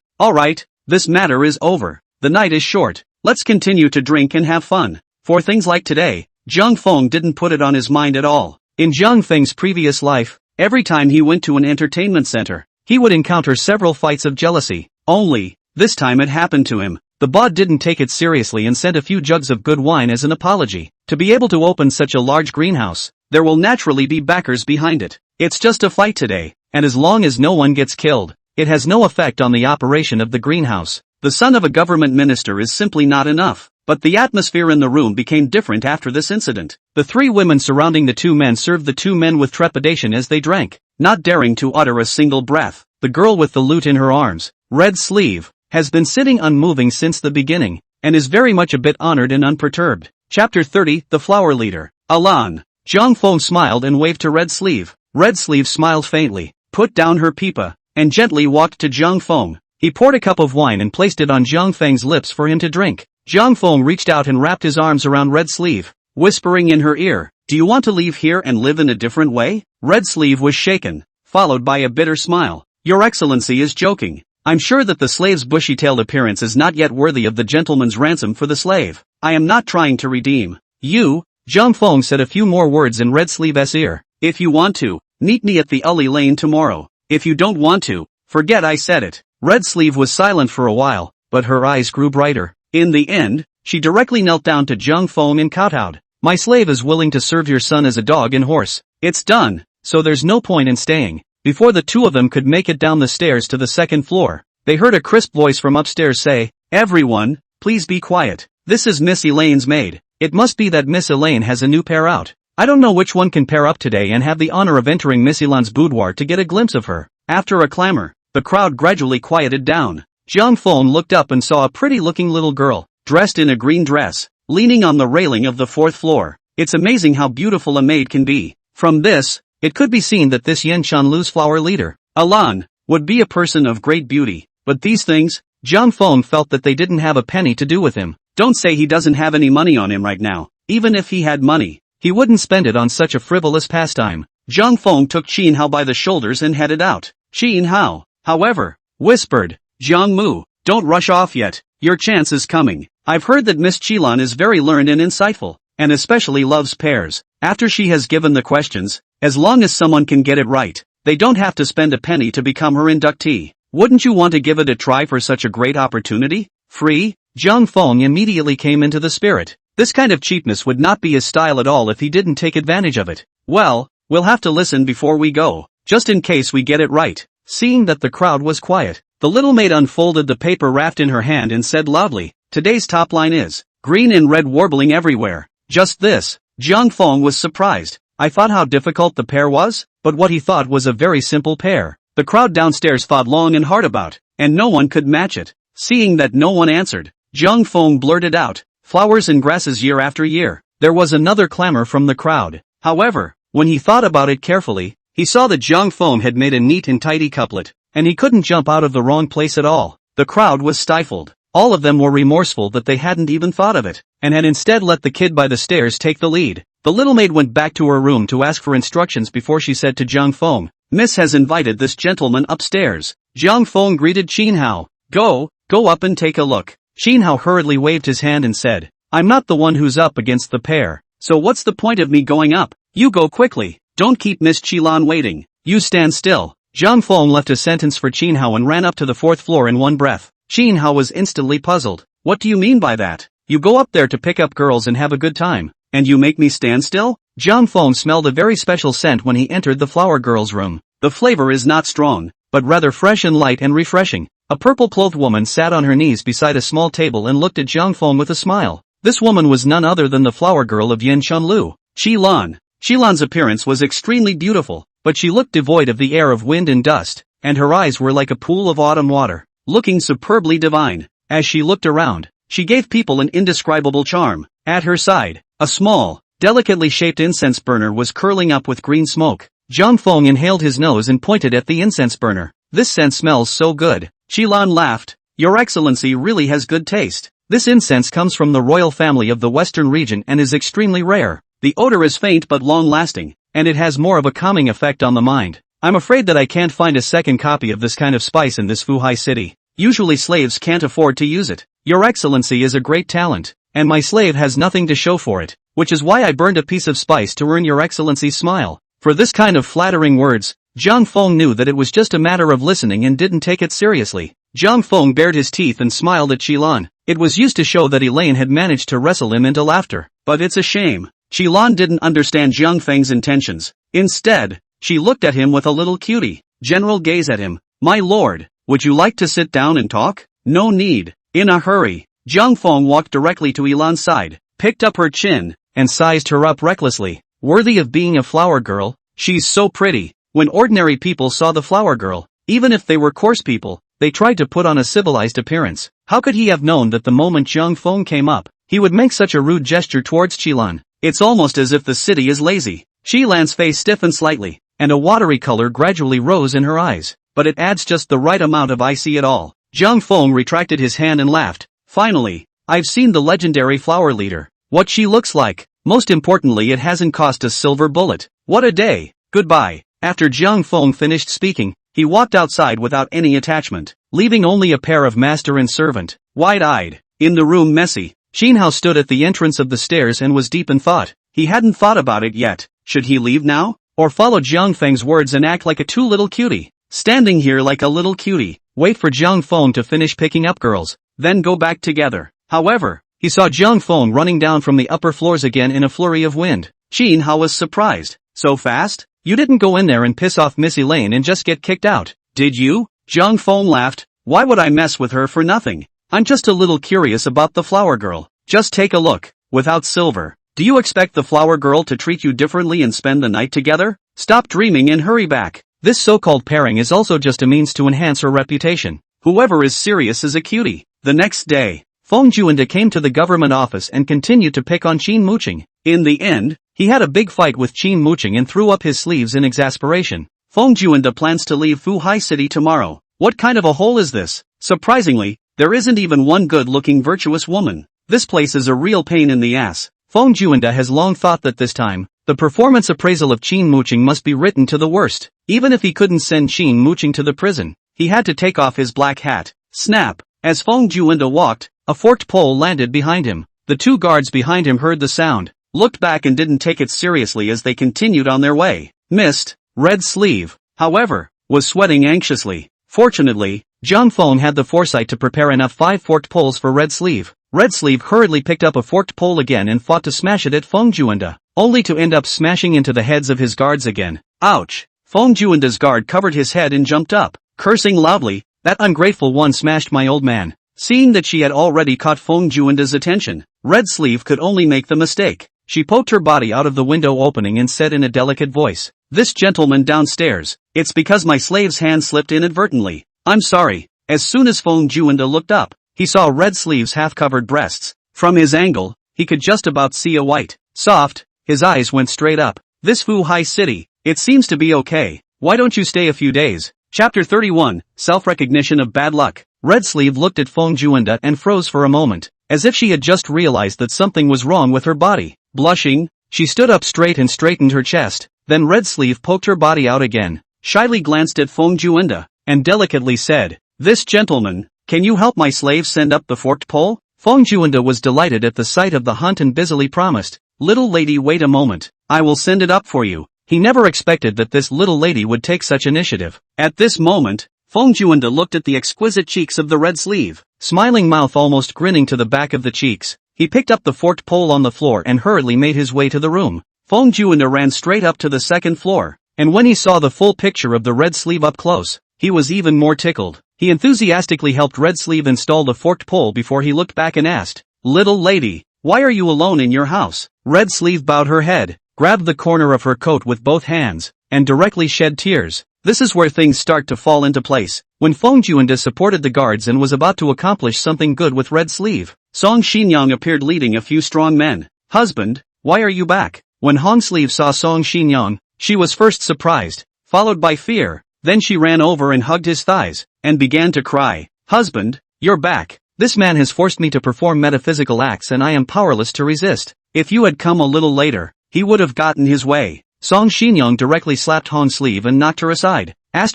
this matter is over. The night is short. Let's continue to drink and have fun. For things like today, Zhang Feng didn't put it on his mind at all. In Zhang Feng's previous life, every time he went to an entertainment center, he would encounter several fights of jealousy. Only, this time it happened to him. The bod didn't take it seriously and sent a few jugs of good wine as an apology. To be able to open such a large greenhouse, there will naturally be backers behind it. It's just a fight today, and as long as no one gets killed, it has no effect on the operation of the greenhouse. The son of a government minister is simply not enough. But the atmosphere in the room became different after this incident. The three women surrounding the two men served the two men with trepidation as they drank, not daring to utter a single breath. The girl with the lute in her arms, red sleeve, has been sitting unmoving since the beginning, and is very much a bit honored and unperturbed. Chapter 30, The Flower Leader. Alan. Zhang Feng smiled and waved to Red Sleeve. Red Sleeve smiled faintly, put down her pipa, and gently walked to Zhang Feng. He poured a cup of wine and placed it on Zhang Feng's lips for him to drink. Zhang Feng reached out and wrapped his arms around Red Sleeve, whispering in her ear, do you want to leave here and live in a different way? Red Sleeve was shaken, followed by a bitter smile. Your Excellency is joking. I'm sure that the slave's bushy-tailed appearance is not yet worthy of the gentleman's ransom for the slave. I am not trying to redeem you. Zhang Feng said a few more words in Red Sleeve's ear. If you want to, meet me at the Uli Lane tomorrow. If you don't want to, forget I said it. Red Sleeve was silent for a while, but her eyes grew brighter. In the end, she directly knelt down to Zhang Feng and kowtowed. My slave is willing to serve your son as a dog and horse. It's done, so there's no point in staying. Before the two of them could make it down the stairs to the second floor, they heard a crisp voice from upstairs say, everyone, please be quiet. This is Miss Elaine's maid. It must be that Miss Elaine has a new pair out. I don't know which one can pair up today and have the honor of entering Miss Elaine's boudoir to get a glimpse of her. After a clamor, the crowd gradually quieted down. Zhang Feng looked up and saw a pretty-looking little girl, dressed in a green dress, leaning on the railing of the fourth floor. It's amazing how beautiful a maid can be. From this, it could be seen that this Yen Shanlu's flower leader, Alan, would be a person of great beauty. But these things, Zhang Feng felt that they didn't have a penny to do with him. Don't say he doesn't have any money on him right now. Even if he had money, he wouldn't spend it on such a frivolous pastime. Zhang Feng took Qin Hao by the shoulders and headed out. Qin Hao, however, whispered, Zhang Mu, don't rush off yet. Your chance is coming. I've heard that Miss Qilan is very learned and insightful, and especially loves pears. After she has given the questions, as long as someone can get it right, they don't have to spend a penny to become her inductee. Wouldn't you want to give it a try for such a great opportunity? Free? Zhang Feng immediately came into the spirit. This kind of cheapness would not be his style at all if he didn't take advantage of it. Well, we'll have to listen before we go, just in case we get it right. Seeing that the crowd was quiet, the little maid unfolded the paper wrapped in her hand and said loudly, "Today's top line is green and red warbling everywhere." Just this. Zhang Feng was surprised. I thought how difficult the pair was, but what he thought was a very simple pair. The crowd downstairs thought long and hard about, and no one could match it. Seeing that no one answered, Zhang Feng blurted out, "Flowers and grasses year after year." There was another clamor from the crowd. However, when he thought about it carefully, he saw that Zhang Feng had made a neat and tidy couplet, and he couldn't jump out of the wrong place at all. The crowd was stifled. All of them were remorseful that they hadn't even thought of it, and had instead let the kid by the stairs take the lead. The little maid went back to her room to ask for instructions before she said to Zhang Feng, "Miss has invited this gentleman upstairs." Zhang Feng greeted Xinhao. Go up and take a look." Xinhao hurriedly waved his hand and said, "I'm not the one who's up against the pair, so what's the point of me going up? You go quickly. Don't keep Miss Qilan waiting. You stand still." Zhang Feng left a sentence for Xinhao and ran up to the 4th floor in one breath. Xinhao was instantly puzzled. "What do you mean by that? You go up there to pick up girls and have a good time, and you make me stand still?" Zhang Feng smelled a very special scent when he entered the flower girl's room. The flavor is not strong, but rather fresh and light and refreshing. A purple-clothed woman sat on her knees beside a small table and looked at Zhang Feng with a smile. This woman was none other than the flower girl of Yin Chunlu, Qilan. Qilan's appearance was extremely beautiful, but she looked devoid of the air of wind and dust, and her eyes were like a pool of autumn water, looking superbly divine. As she looked around, she gave people an indescribable charm. At her side, a small, delicately shaped incense burner was curling up with green smoke. Zhang Feng inhaled his nose and pointed at the incense burner. "This scent smells so good." Qilan laughed. "Your Excellency really has good taste. This incense comes from the royal family of the western region and is extremely rare. The odor is faint but long-lasting, and it has more of a calming effect on the mind. I'm afraid that I can't find a second copy of this kind of spice in this Fuhai city. Usually slaves can't afford to use it. Your Excellency is a great talent, and my slave has nothing to show for it, which is why I burned a piece of spice to earn Your Excellency's smile." For this kind of flattering words, Zhang Feng knew that it was just a matter of listening and didn't take it seriously. Zhang Feng bared his teeth and smiled at Qilan. It was used to show that Elaine had managed to wrestle him into laughter. But it's a shame. Qilan didn't understand Zhang Feng's intentions. Instead, she looked at him with a little cutie, general gaze at him. "My lord, would you like to sit down and talk?" "No need." In a hurry, Zhang Feng walked directly to Elan's side, picked up her chin, and sized her up recklessly. Worthy of being a flower girl, she's so pretty. When ordinary people saw the flower girl, even if they were coarse people, they tried to put on a civilized appearance. How could he have known that the moment Zhang Feng came up, he would make such a rude gesture towards Qilan? It's almost as if the city is lazy. Qilan's face stiffened slightly, and a watery color gradually rose in her eyes, but it adds just the right amount of "I see it all." Zhang Feng retracted his hand and laughed. "Finally, I've seen the legendary flower leader. What she looks like. Most importantly, it hasn't cost a silver bullet. What a day. Goodbye." After Zhang Feng finished speaking, he walked outside without any attachment, leaving only a pair of master and servant, wide-eyed. In the room messy, Xinhao stood at the entrance of the stairs and was deep in thought. He hadn't thought about it yet. Should he leave now, or follow Zhang Feng's words and act like a too little cutie? Standing here like a little cutie, wait for Zhang Feng to finish picking up girls, then go back together. However, he saw Zhang Feng running down from the upper floors again in a flurry of wind. Xinhao was surprised. "So fast? You didn't go in there and piss off Miss Elaine and just get kicked out, did you?" Zhang Feng laughed. "Why would I mess with her for nothing? I'm just a little curious about the flower girl. Just take a look. Without silver, do you expect the flower girl to treat you differently and spend the night together? Stop dreaming and hurry back." This so-called pairing is also just a means to enhance her reputation. Whoever is serious is a cutie. The next day, Feng Juanda came to the government office and continued to pick on Qin Muqing. In the end, he had a big fight with Qin Muqing and threw up his sleeves in exasperation. Feng Juanda plans to leave Fuhai City tomorrow. What kind of a hole is this? Surprisingly, there isn't even one good-looking virtuous woman. This place is a real pain in the ass. Feng Juanda has long thought that this time, the performance appraisal of Qin Muqing must be written to the worst. Even if he couldn't send Qin Muqing to the prison, he had to take off his black hat. Snap! As Feng Juanda walked, a forked pole landed behind him. The two guards behind him heard the sound. looked back and didn't take it seriously as they continued on their way. Missed, Red Sleeve, however, was sweating anxiously. Fortunately, Zhang Feng had the foresight to prepare enough 5 forked poles for Red Sleeve. Red Sleeve hurriedly picked up a forked pole again and fought to smash it at Feng Juanda, only to end up smashing into the heads of his guards again. Ouch! Feng Juanda's guard covered his head and jumped up, cursing loudly, "That ungrateful one smashed my old man." Seeing that she had already caught Feng Juanda's attention, Red Sleeve could only make the mistake. She poked her body out of the window opening and said in a delicate voice, "This gentleman downstairs, it's because my slave's hand slipped inadvertently. I'm sorry." As soon as Feng Juanda looked up, he saw Red Sleeve's half-covered breasts. From his angle, he could just about see a white, soft, his eyes went straight up. "This Fuhai city, it seems to be okay. Why don't you stay a few days?" Chapter 31, Self-Recognition of Bad Luck. Red Sleeve looked at Feng Juanda and froze for a moment, as if she had just realized that something was wrong with her body. Blushing, she stood up straight and straightened her chest, then Red Sleeve poked her body out again, shyly glanced at Feng Juanda, and delicately said, "This gentleman, can you help my slave send up the forked pole?" Feng Juanda was delighted at the sight of the hunt and busily promised, "Little lady, wait a moment, I will send it up for you." He never expected that this little lady would take such initiative. At this moment, Feng Juanda looked at the exquisite cheeks of the Red Sleeve, smiling mouth almost grinning to the back of the cheeks. He picked up the forked pole on the floor and hurriedly made his way to the room. Feng Juanda ran straight up to the second floor, and when he saw the full picture of the Red Sleeve up close, he was even more tickled. He enthusiastically helped Red Sleeve install the forked pole before he looked back and asked, "Little lady, why are you alone in your house?" Red Sleeve bowed her head, grabbed the corner of her coat with both hands, and directly shed tears. This is where things start to fall into place. When Feng Juanda supported the guards and was about to accomplish something good with Red Sleeve, Song Xinyang appeared leading a few strong men. "Husband, why are you back?" When Hong Sleeve saw Song Xinyang, she was first surprised, followed by fear, then she ran over and hugged his thighs, and began to cry. "Husband, you're back. This man has forced me to perform metaphysical acts and I am powerless to resist. If you had come a little later, he would have gotten his way." Song Xinyang directly slapped Hong Sleeve and knocked her aside. I'll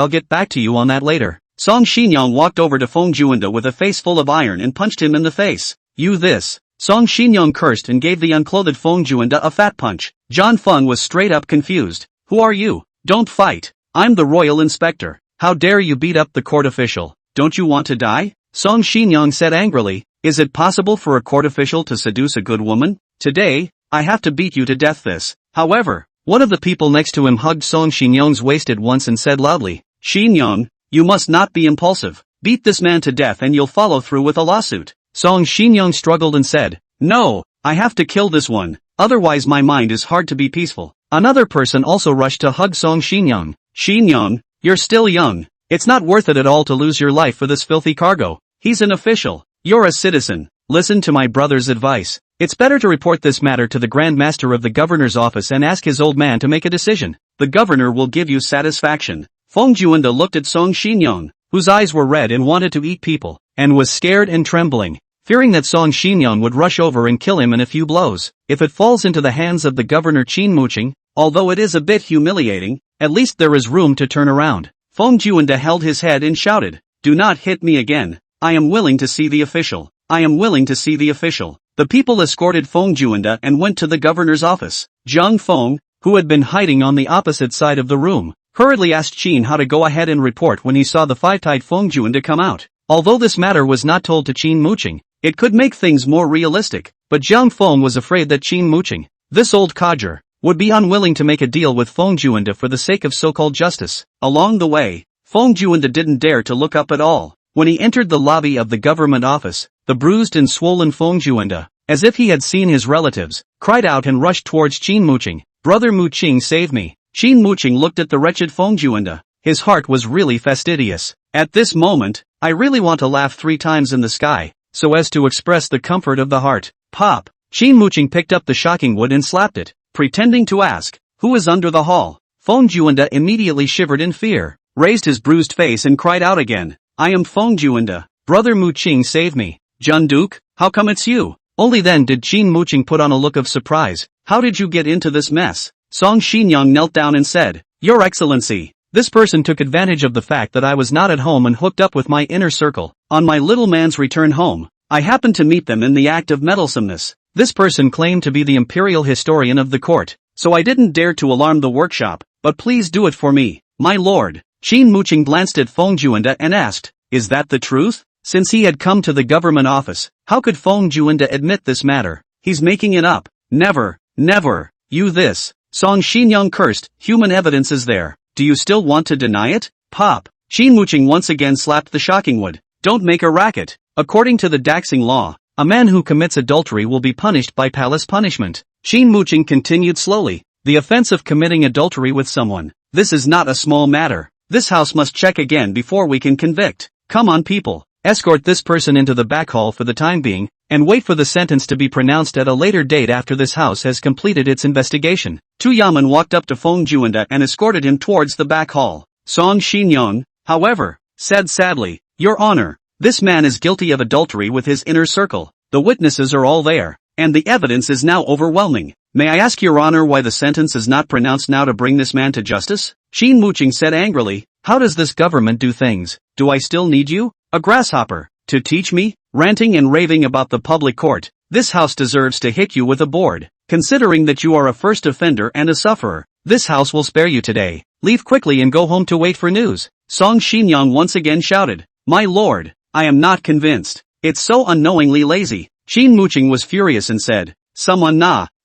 get back to you on that later. Song Xinyang walked over to Feng Juanda with a face full of iron and punched him in the face. "You this." Song Xinyang cursed and gave the unclothed Feng Juanda a fat punch. Zhang Feng was straight up confused. "Who are you? Don't fight. I'm the royal inspector. How dare you beat up the court official? Don't you want to die?" Song Xinyang said angrily. "Is it possible for a court official to seduce a good woman? Today, I have to beat you to death this." However, one of the people next to him hugged Song Xinyang's waist at once and said loudly, "Xinyang, you must not be impulsive. Beat this man to death and you'll follow through with a lawsuit." Song Xinyang struggled and said, "No, I have to kill this one, otherwise my mind is hard to be peaceful." Another person also rushed to hug Song Xinyang. "Xinyang, you're still young. It's not worth it at all to lose your life for this filthy cargo. He's an official. You're a citizen. Listen to my brother's advice. It's better to report this matter to the Grand Master of the governor's office and ask his old man to make a decision. The governor will give you satisfaction." Feng Juanda looked at Song Xinyang, whose eyes were red and wanted to eat people, and was scared and trembling, fearing that Song Xinyang would rush over and kill him in a few blows. If it falls into the hands of the governor Qin Muqing, although it is a bit humiliating, at least there is room to turn around. Feng Juanda held his head and shouted, "Do not hit me again. I am willing to see the official. I am willing to see the official." The people escorted Feng Juanda and went to the governor's office. Zhang Feng, who had been hiding on the opposite side of the room, hurriedly asked Qin how to go ahead and report when he saw the five-eyed Feng Juanda come out. Although this matter was not told to Qin Muqing, it could make things more realistic, but Zhang Feng was afraid that Qin Muqing, this old codger, would be unwilling to make a deal with Feng Juanda for the sake of so-called justice. Along the way, Feng Juanda didn't dare to look up at all. When he entered the lobby of the government office, the bruised and swollen Feng Juanda, as if he had seen his relatives, cried out and rushed towards Qin Muqing. "Brother Muqing, save me." Qin Muqing looked at the wretched Feng Juanda. His heart was really fastidious. At this moment, I really want to laugh 3 times in the sky, so as to express the comfort of the heart. Pop! Qin Muqing picked up the shocking wood and slapped it, pretending to ask, "Who is under the hall?" Feng Juanda immediately shivered in fear, raised his bruised face and cried out again, "I am Feng Juanda. Brother Muqing, save me." "Jun Duke, how come it's you?" Only then did Qin Muqing put on a look of surprise. "How did you get into this mess?" Song Xinyang knelt down and said, "Your Excellency, this person took advantage of the fact that I was not at home and hooked up with my inner circle. On my little man's return home, I happened to meet them in the act of meddlesomeness. This person claimed to be the imperial historian of the court, so I didn't dare to alarm the workshop, but please do it for me, my lord. Qin Muqing glanced at Feng Juanda and asked, is that the truth? Since he had come to the government office, how could Feng Juanda admit this matter? He's making it up. Never, never, you this. Song Xinyang cursed, human evidence is there. Do you still want to deny it? Pop. Qin Muqing once again slapped the shocking wood. Don't make a racket. According to the Daxing law, a man who commits adultery will be punished by palace punishment. Qin Muqing continued slowly. The offense of committing adultery with someone. This is not a small matter. This house must check again before we can convict. Come on people. Escort this person into the back hall for the time being, and wait for the sentence to be pronounced at a later date after this house has completed its investigation. Two Yamen walked up to Feng Juanda and escorted him towards the back hall. Song Xinyang, however, said sadly, Your Honor, this man is guilty of adultery with his inner circle. The witnesses are all there, and the evidence is now overwhelming. May I ask Your Honor why the sentence is not pronounced now to bring this man to justice? Qin Muqing said angrily, How does this government do things? Do I still need you? A grasshopper, to teach me? Ranting and raving about the public court. This house deserves to hit you with a board. Considering that you are a first offender and a sufferer, this house will spare you today. Leave quickly and go home to wait for news. Song Xinyang once again shouted, My lord, I am not convinced. It's so unknowingly lazy. Qin Muqing was furious and said, Someone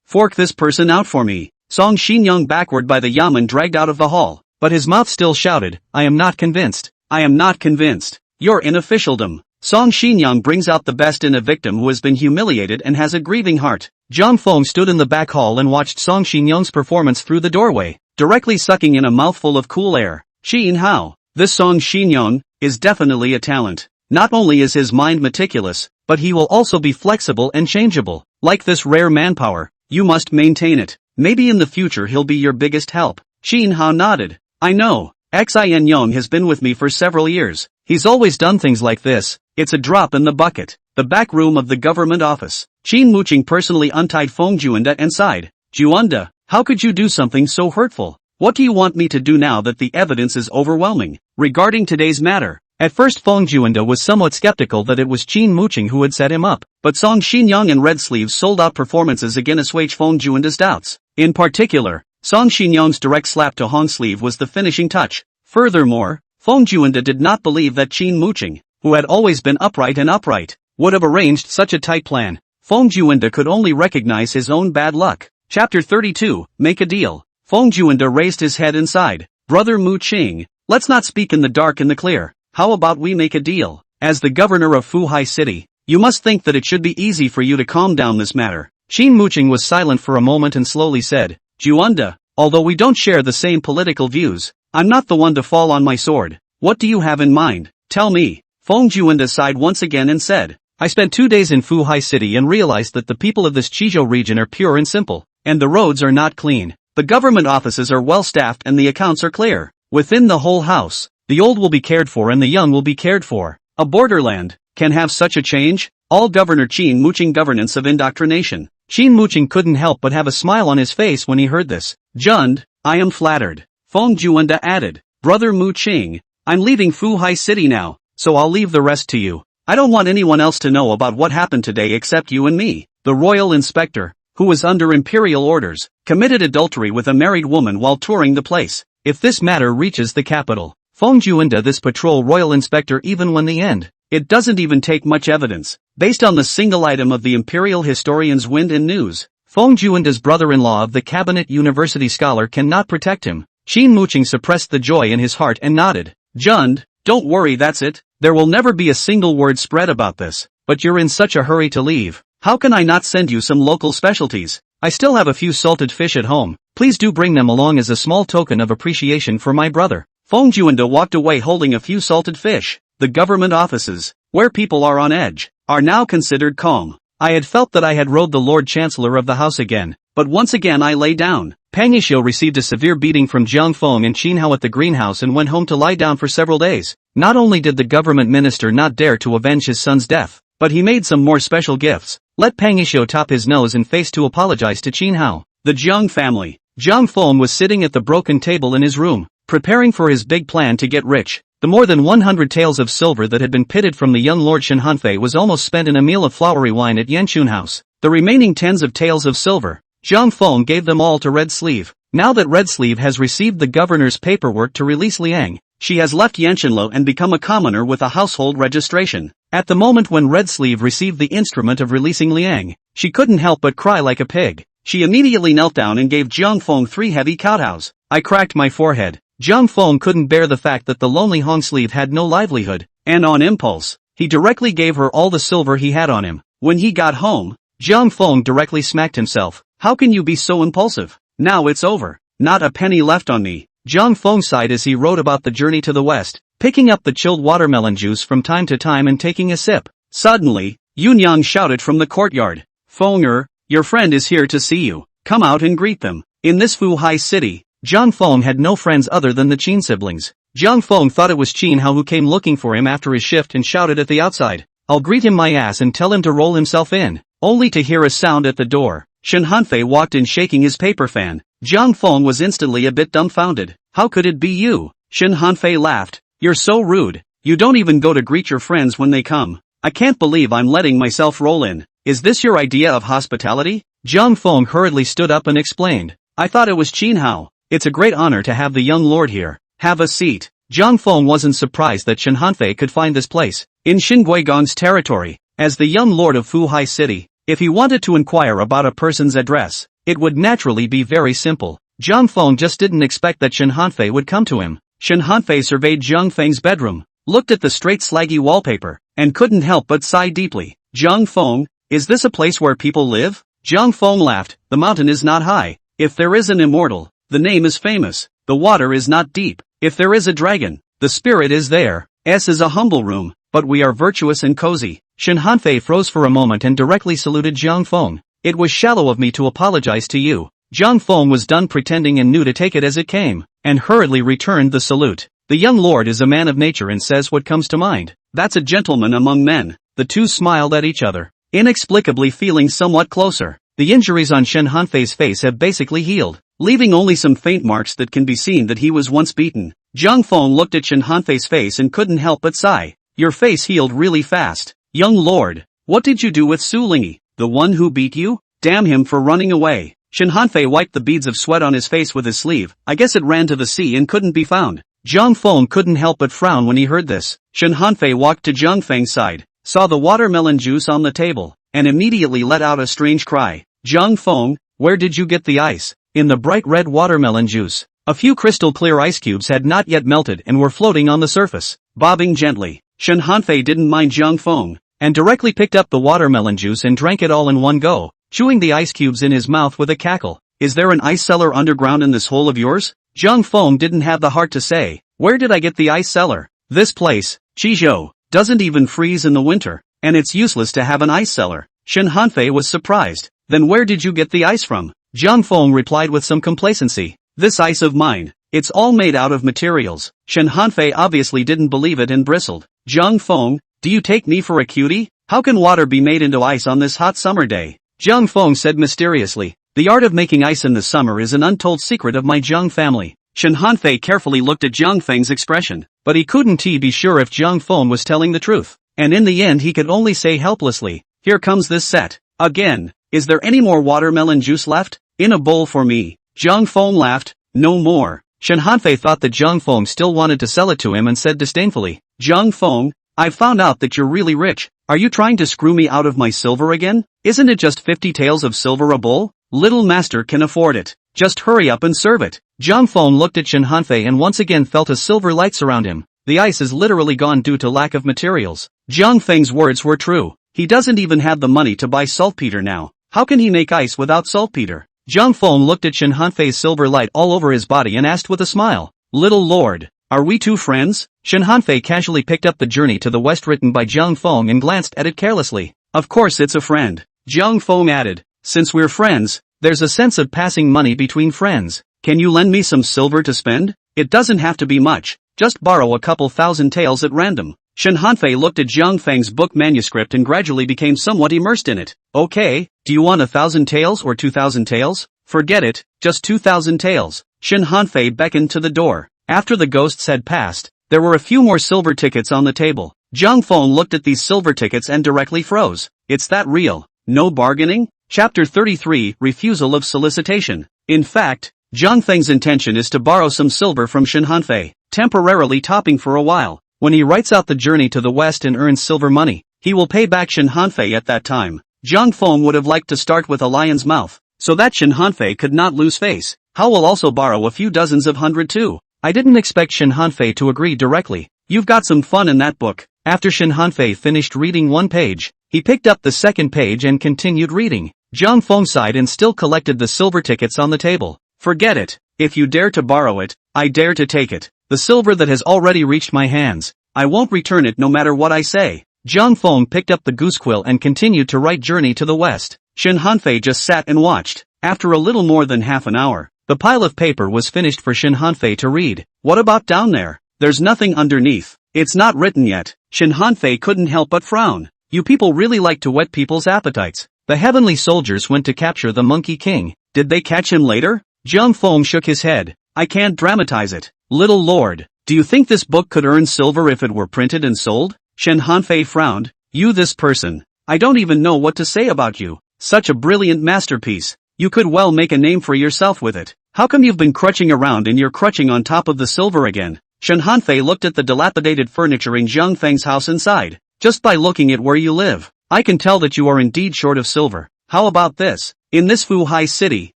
fork this person out for me. Song Xinyang backward by the Yamen dragged out of the hall, but his mouth still shouted, I am not convinced. I am not convinced. You're in officialdom. Song Xinyang brings out the best in a victim who has been humiliated and has a grieving heart. Zhang Feng stood in the back hall and watched Song Xinyang's performance through the doorway, directly sucking in a mouthful of cool air. Xin Hao, this Song Xinyang is definitely a talent. Not only is his mind meticulous, but he will also be flexible and changeable. Like this rare manpower, you must maintain it. Maybe in the future he'll be your biggest help. Xin Hao nodded. I know. Xian Yong has been with me for several years. He's always done things like this. It's a drop in the bucket. The back room of the government office. Qin Muqing personally untied Feng Juanda and sighed. Juanda, how could you do something so hurtful? What do you want me to do now that the evidence is overwhelming? Regarding today's matter, at first Feng Juanda was somewhat skeptical that it was Qin Muqing who had set him up, but Song Xinyang and Red Sleeve's sold-out performances again assuaged Feng Juanda's doubts. In particular, Song Xinyang's direct slap to Hong Sleeve was the finishing touch. Furthermore, Feng Juanda did not believe that Qin Muqing, who had always been upright, would have arranged such a tight plan. Feng Juanda could only recognize his own bad luck. Chapter 32, Make a Deal. Feng Juanda raised his head and sighed. Brother Mu Qing, let's not speak in the dark and the clear. How about we make a deal? As the governor of Fuhai City, you must think that it should be easy for you to calm down this matter. Qin Muqing was silent for a moment and slowly said, Juanda, although we don't share the same political views, I'm not the one to fall on my sword. What do you have in mind? Tell me. Feng Juanda sighed once again and said, I spent 2 days in Fuhai City and realized that the people of this Qizhou region are pure and simple, and the roads are not clean. The government offices are well staffed and the accounts are clear. Within the whole house, the old will be cared for and the young will be cared for. A borderland can have such a change? All Governor Qin Muqing governance of indoctrination. Qin Muqing couldn't help but have a smile on his face when he heard this. Jund, I am flattered. Feng Juanda added, Brother Mu Qing, I'm leaving Fuhai City now, so I'll leave the rest to you. I don't want anyone else to know about what happened today except you and me. The royal inspector, who was under imperial orders, committed adultery with a married woman while touring the place. If this matter reaches the capital, Feng Juanda this patrol royal inspector even when the end. It doesn't even take much evidence. Based on the single item of the imperial historian's Wind and News, Feng Juanda's brother-in-law of the cabinet university scholar cannot protect him. Qin Muqing suppressed the joy in his heart and nodded. Jund, don't worry, that's it. There will never be a single word spread about this. But you're in such a hurry to leave. How can I not send you some local specialties? I still have a few salted fish at home. Please do bring them along as a small token of appreciation for my brother. Feng Juanda walked away holding a few salted fish. The government offices, where people are on edge, are now considered calm. I had felt that I had rode the Lord Chancellor of the house again, but once again I lay down. Pang Yishio received a severe beating from Jiang Feng and Qin Hao at the greenhouse and went home to lie down for several days. Not only did the government minister not dare to avenge his son's death, but he made some more special gifts. Let Pang Yishio top his nose and face to apologize to Qin Hao. The Jiang family. Jiang Feng was sitting at the broken table in his room, preparing for his big plan to get rich. The more than 100 taels of silver that had been pitted from the young Lord Shin Hanfei was almost spent in a meal of flowery wine at Yanchun House. The remaining tens of taels of silver, Zhang Feng gave them all to Red Sleeve. Now that Red Sleeve has received the governor's paperwork to release Liang, she has left Yanshanlo and become a commoner with a household registration. At the moment when Red Sleeve received the instrument of releasing Liang, she couldn't help but cry like a pig. She immediately knelt down and gave Zhang Feng 3 heavy kowtows. I cracked my forehead. Zhang Feng couldn't bear the fact that the lonely Hong Sleeve had no livelihood, and on impulse, he directly gave her all the silver he had on him. When he got home, Zhang Feng directly smacked himself. How can you be so impulsive? Now it's over. Not a penny left on me. Zhang Feng sighed as he wrote about the journey to the west, picking up the chilled watermelon juice from time to time and taking a sip. Suddenly, Yunyang shouted from the courtyard. Feng your friend is here to see you. Come out and greet them. In this Fuhai city, Zhang Feng had no friends other than the Qin siblings. Zhang Feng thought it was Qin Hao who came looking for him after his shift and shouted at the outside. I'll greet him my ass and tell him to roll himself in. Only to hear a sound at the door. Shin Hanfei walked in shaking his paper fan. Zhang Feng was instantly a bit dumbfounded. How could it be you? Shin Hanfei laughed. You're so rude. You don't even go to greet your friends when they come. I can't believe I'm letting myself roll in. Is this your idea of hospitality? Zhang Feng hurriedly stood up and explained. I thought it was Qin Hao. It's a great honor to have the young lord here. Have a seat. Zhang Feng wasn't surprised that Shin Hanfei could find this place, in Xinguigong's territory, as the young lord of Fuhai City. If he wanted to inquire about a person's address, it would naturally be very simple. Zhang Feng just didn't expect that Shin Hanfei would come to him. Shin Hanfei surveyed Zhang Feng's bedroom, looked at the straight slaggy wallpaper, and couldn't help but sigh deeply. Zhang Feng, is this a place where people live? Zhang Feng laughed. The mountain is not high. If there is an immortal, the name is famous. The water is not deep. If there is a dragon, the spirit is there. S is a humble room, but we are virtuous and cozy. Shin Hanfei froze for a moment and directly saluted Zhang Feng. It was shallow of me to apologize to you. Zhang Feng was done pretending and knew to take it as it came, and hurriedly returned the salute. The young lord is a man of nature and says what comes to mind. That's a gentleman among men. The two smiled at each other, inexplicably feeling somewhat closer. The injuries on Shin Hanfei's face have basically healed, leaving only some faint marks that can be seen that he was once beaten. Zhang Feng looked at Shin Hanfei's face and couldn't help but sigh. Your face healed really fast. Young lord, what did you do with Su Lingyi, the one who beat you? Damn him for running away. Shin Hanfei wiped the beads of sweat on his face with his sleeve. I guess it ran to the sea and couldn't be found. Zhang Feng couldn't help but frown when he heard this. Shin Hanfei walked to Zhang Feng's side, saw the watermelon juice on the table, and immediately let out a strange cry. Zhang Feng, where did you get the ice? In the bright red watermelon juice. A few crystal clear ice cubes had not yet melted and were floating on the surface, bobbing gently. Shin Hanfei didn't mind Zhang Feng, and directly picked up the watermelon juice and drank it all in one go, chewing the ice cubes in his mouth with a cackle. Is there an ice cellar underground in this hole of yours? Zhang Feng didn't have the heart to say. Where did I get the ice cellar? This place, Qizhou, doesn't even freeze in the winter, and it's useless to have an ice cellar. Shin Hanfei was surprised. Then where did you get the ice from? Zhang Feng replied with some complacency. This ice of mine, it's all made out of materials. Shin Hanfei obviously didn't believe it and bristled. Zhang Feng, do you take me for a cutie? How can water be made into ice on this hot summer day? Zhang Feng said mysteriously. The art of making ice in the summer is an untold secret of my Zhang family. Shin Hanfei carefully looked at Zhang Feng's expression, but he couldn't be sure if Zhang Feng was telling the truth. And in the end he could only say helplessly, here comes this set. Again. Is there any more watermelon juice left? In a bowl for me. Zhang Feng laughed. No more. Shin Hanfei thought that Zhang Feng still wanted to sell it to him and said disdainfully. Zhang Feng, I've found out that you're really rich. Are you trying to screw me out of my silver again? Isn't it just 50 taels of silver a bowl? Little master can afford it. Just hurry up and serve it. Zhang Feng looked at Shin Hanfei and once again felt a silver light surround him. The ice is literally gone due to lack of materials. Zhang Feng's words were true. He doesn't even have the money to buy saltpeter now. How can he make ice without saltpeter? Zhang Feng looked at Shin Hanfei's silver light all over his body and asked with a smile. Little lord, are we two friends? Shin Hanfei casually picked up the Journey to the West written by Zhang Feng and glanced at it carelessly. Of course it's a friend. Zhang Feng added. Since we're friends, there's a sense of passing money between friends. Can you lend me some silver to spend? It doesn't have to be much. Just borrow a couple thousand taels at random. Shin Hanfei looked at Zhang Feng's book manuscript and gradually became somewhat immersed in it. Okay, do you want 1,000 taels or 2,000 taels? Forget it, just 2,000 taels. Shin Hanfei beckoned to the door. After the ghosts had passed, there were a few more silver tickets on the table. Zhang Feng looked at these silver tickets and directly froze. It's that real? No bargaining? Chapter 33, Refusal of Solicitation. In fact, Zhang Feng's intention is to borrow some silver from Shen Hanfei, temporarily topping for a while. When he writes out the journey to the west and earns silver money, he will pay back Shen Hanfei at that time. Zhang Feng would have liked to start with a lion's mouth, so that Shen Hanfei could not lose face. Hao will also borrow a few dozens of hundred too. I didn't expect Shen Hanfei to agree directly. You've got some fun in that book. After Shen Hanfei finished reading one page, he picked up the second page and continued reading. Zhang Feng sighed and still collected the silver tickets on the table. Forget it. If you dare to borrow it, I dare to take it. The silver that has already reached my hands, I won't return it no matter what I say. Zhang Feng picked up the goose quill and continued to write Journey to the West. Shen Hanfei just sat and watched. After a little more than half an hour, the pile of paper was finished for Shen Hanfei to read. What about down there? There's nothing underneath. It's not written yet. Shen Hanfei couldn't help but frown. You people really like to whet people's appetites. The heavenly soldiers went to capture the Monkey King. Did they catch him later? Zhang Feng shook his head. I can't dramatize it. Little lord, do you think this book could earn silver if it were printed and sold? Shen Hanfei frowned. You this person. I don't even know what to say about you. Such a brilliant masterpiece. You could well make a name for yourself with it. How come you've been crutching around and you're crutching on top of the silver again? Shen Hanfei looked at the dilapidated furniture in Zhang Feng's house and sighed. Just by looking at where you live, I can tell that you are indeed short of silver. How about this? In this Fuhai city,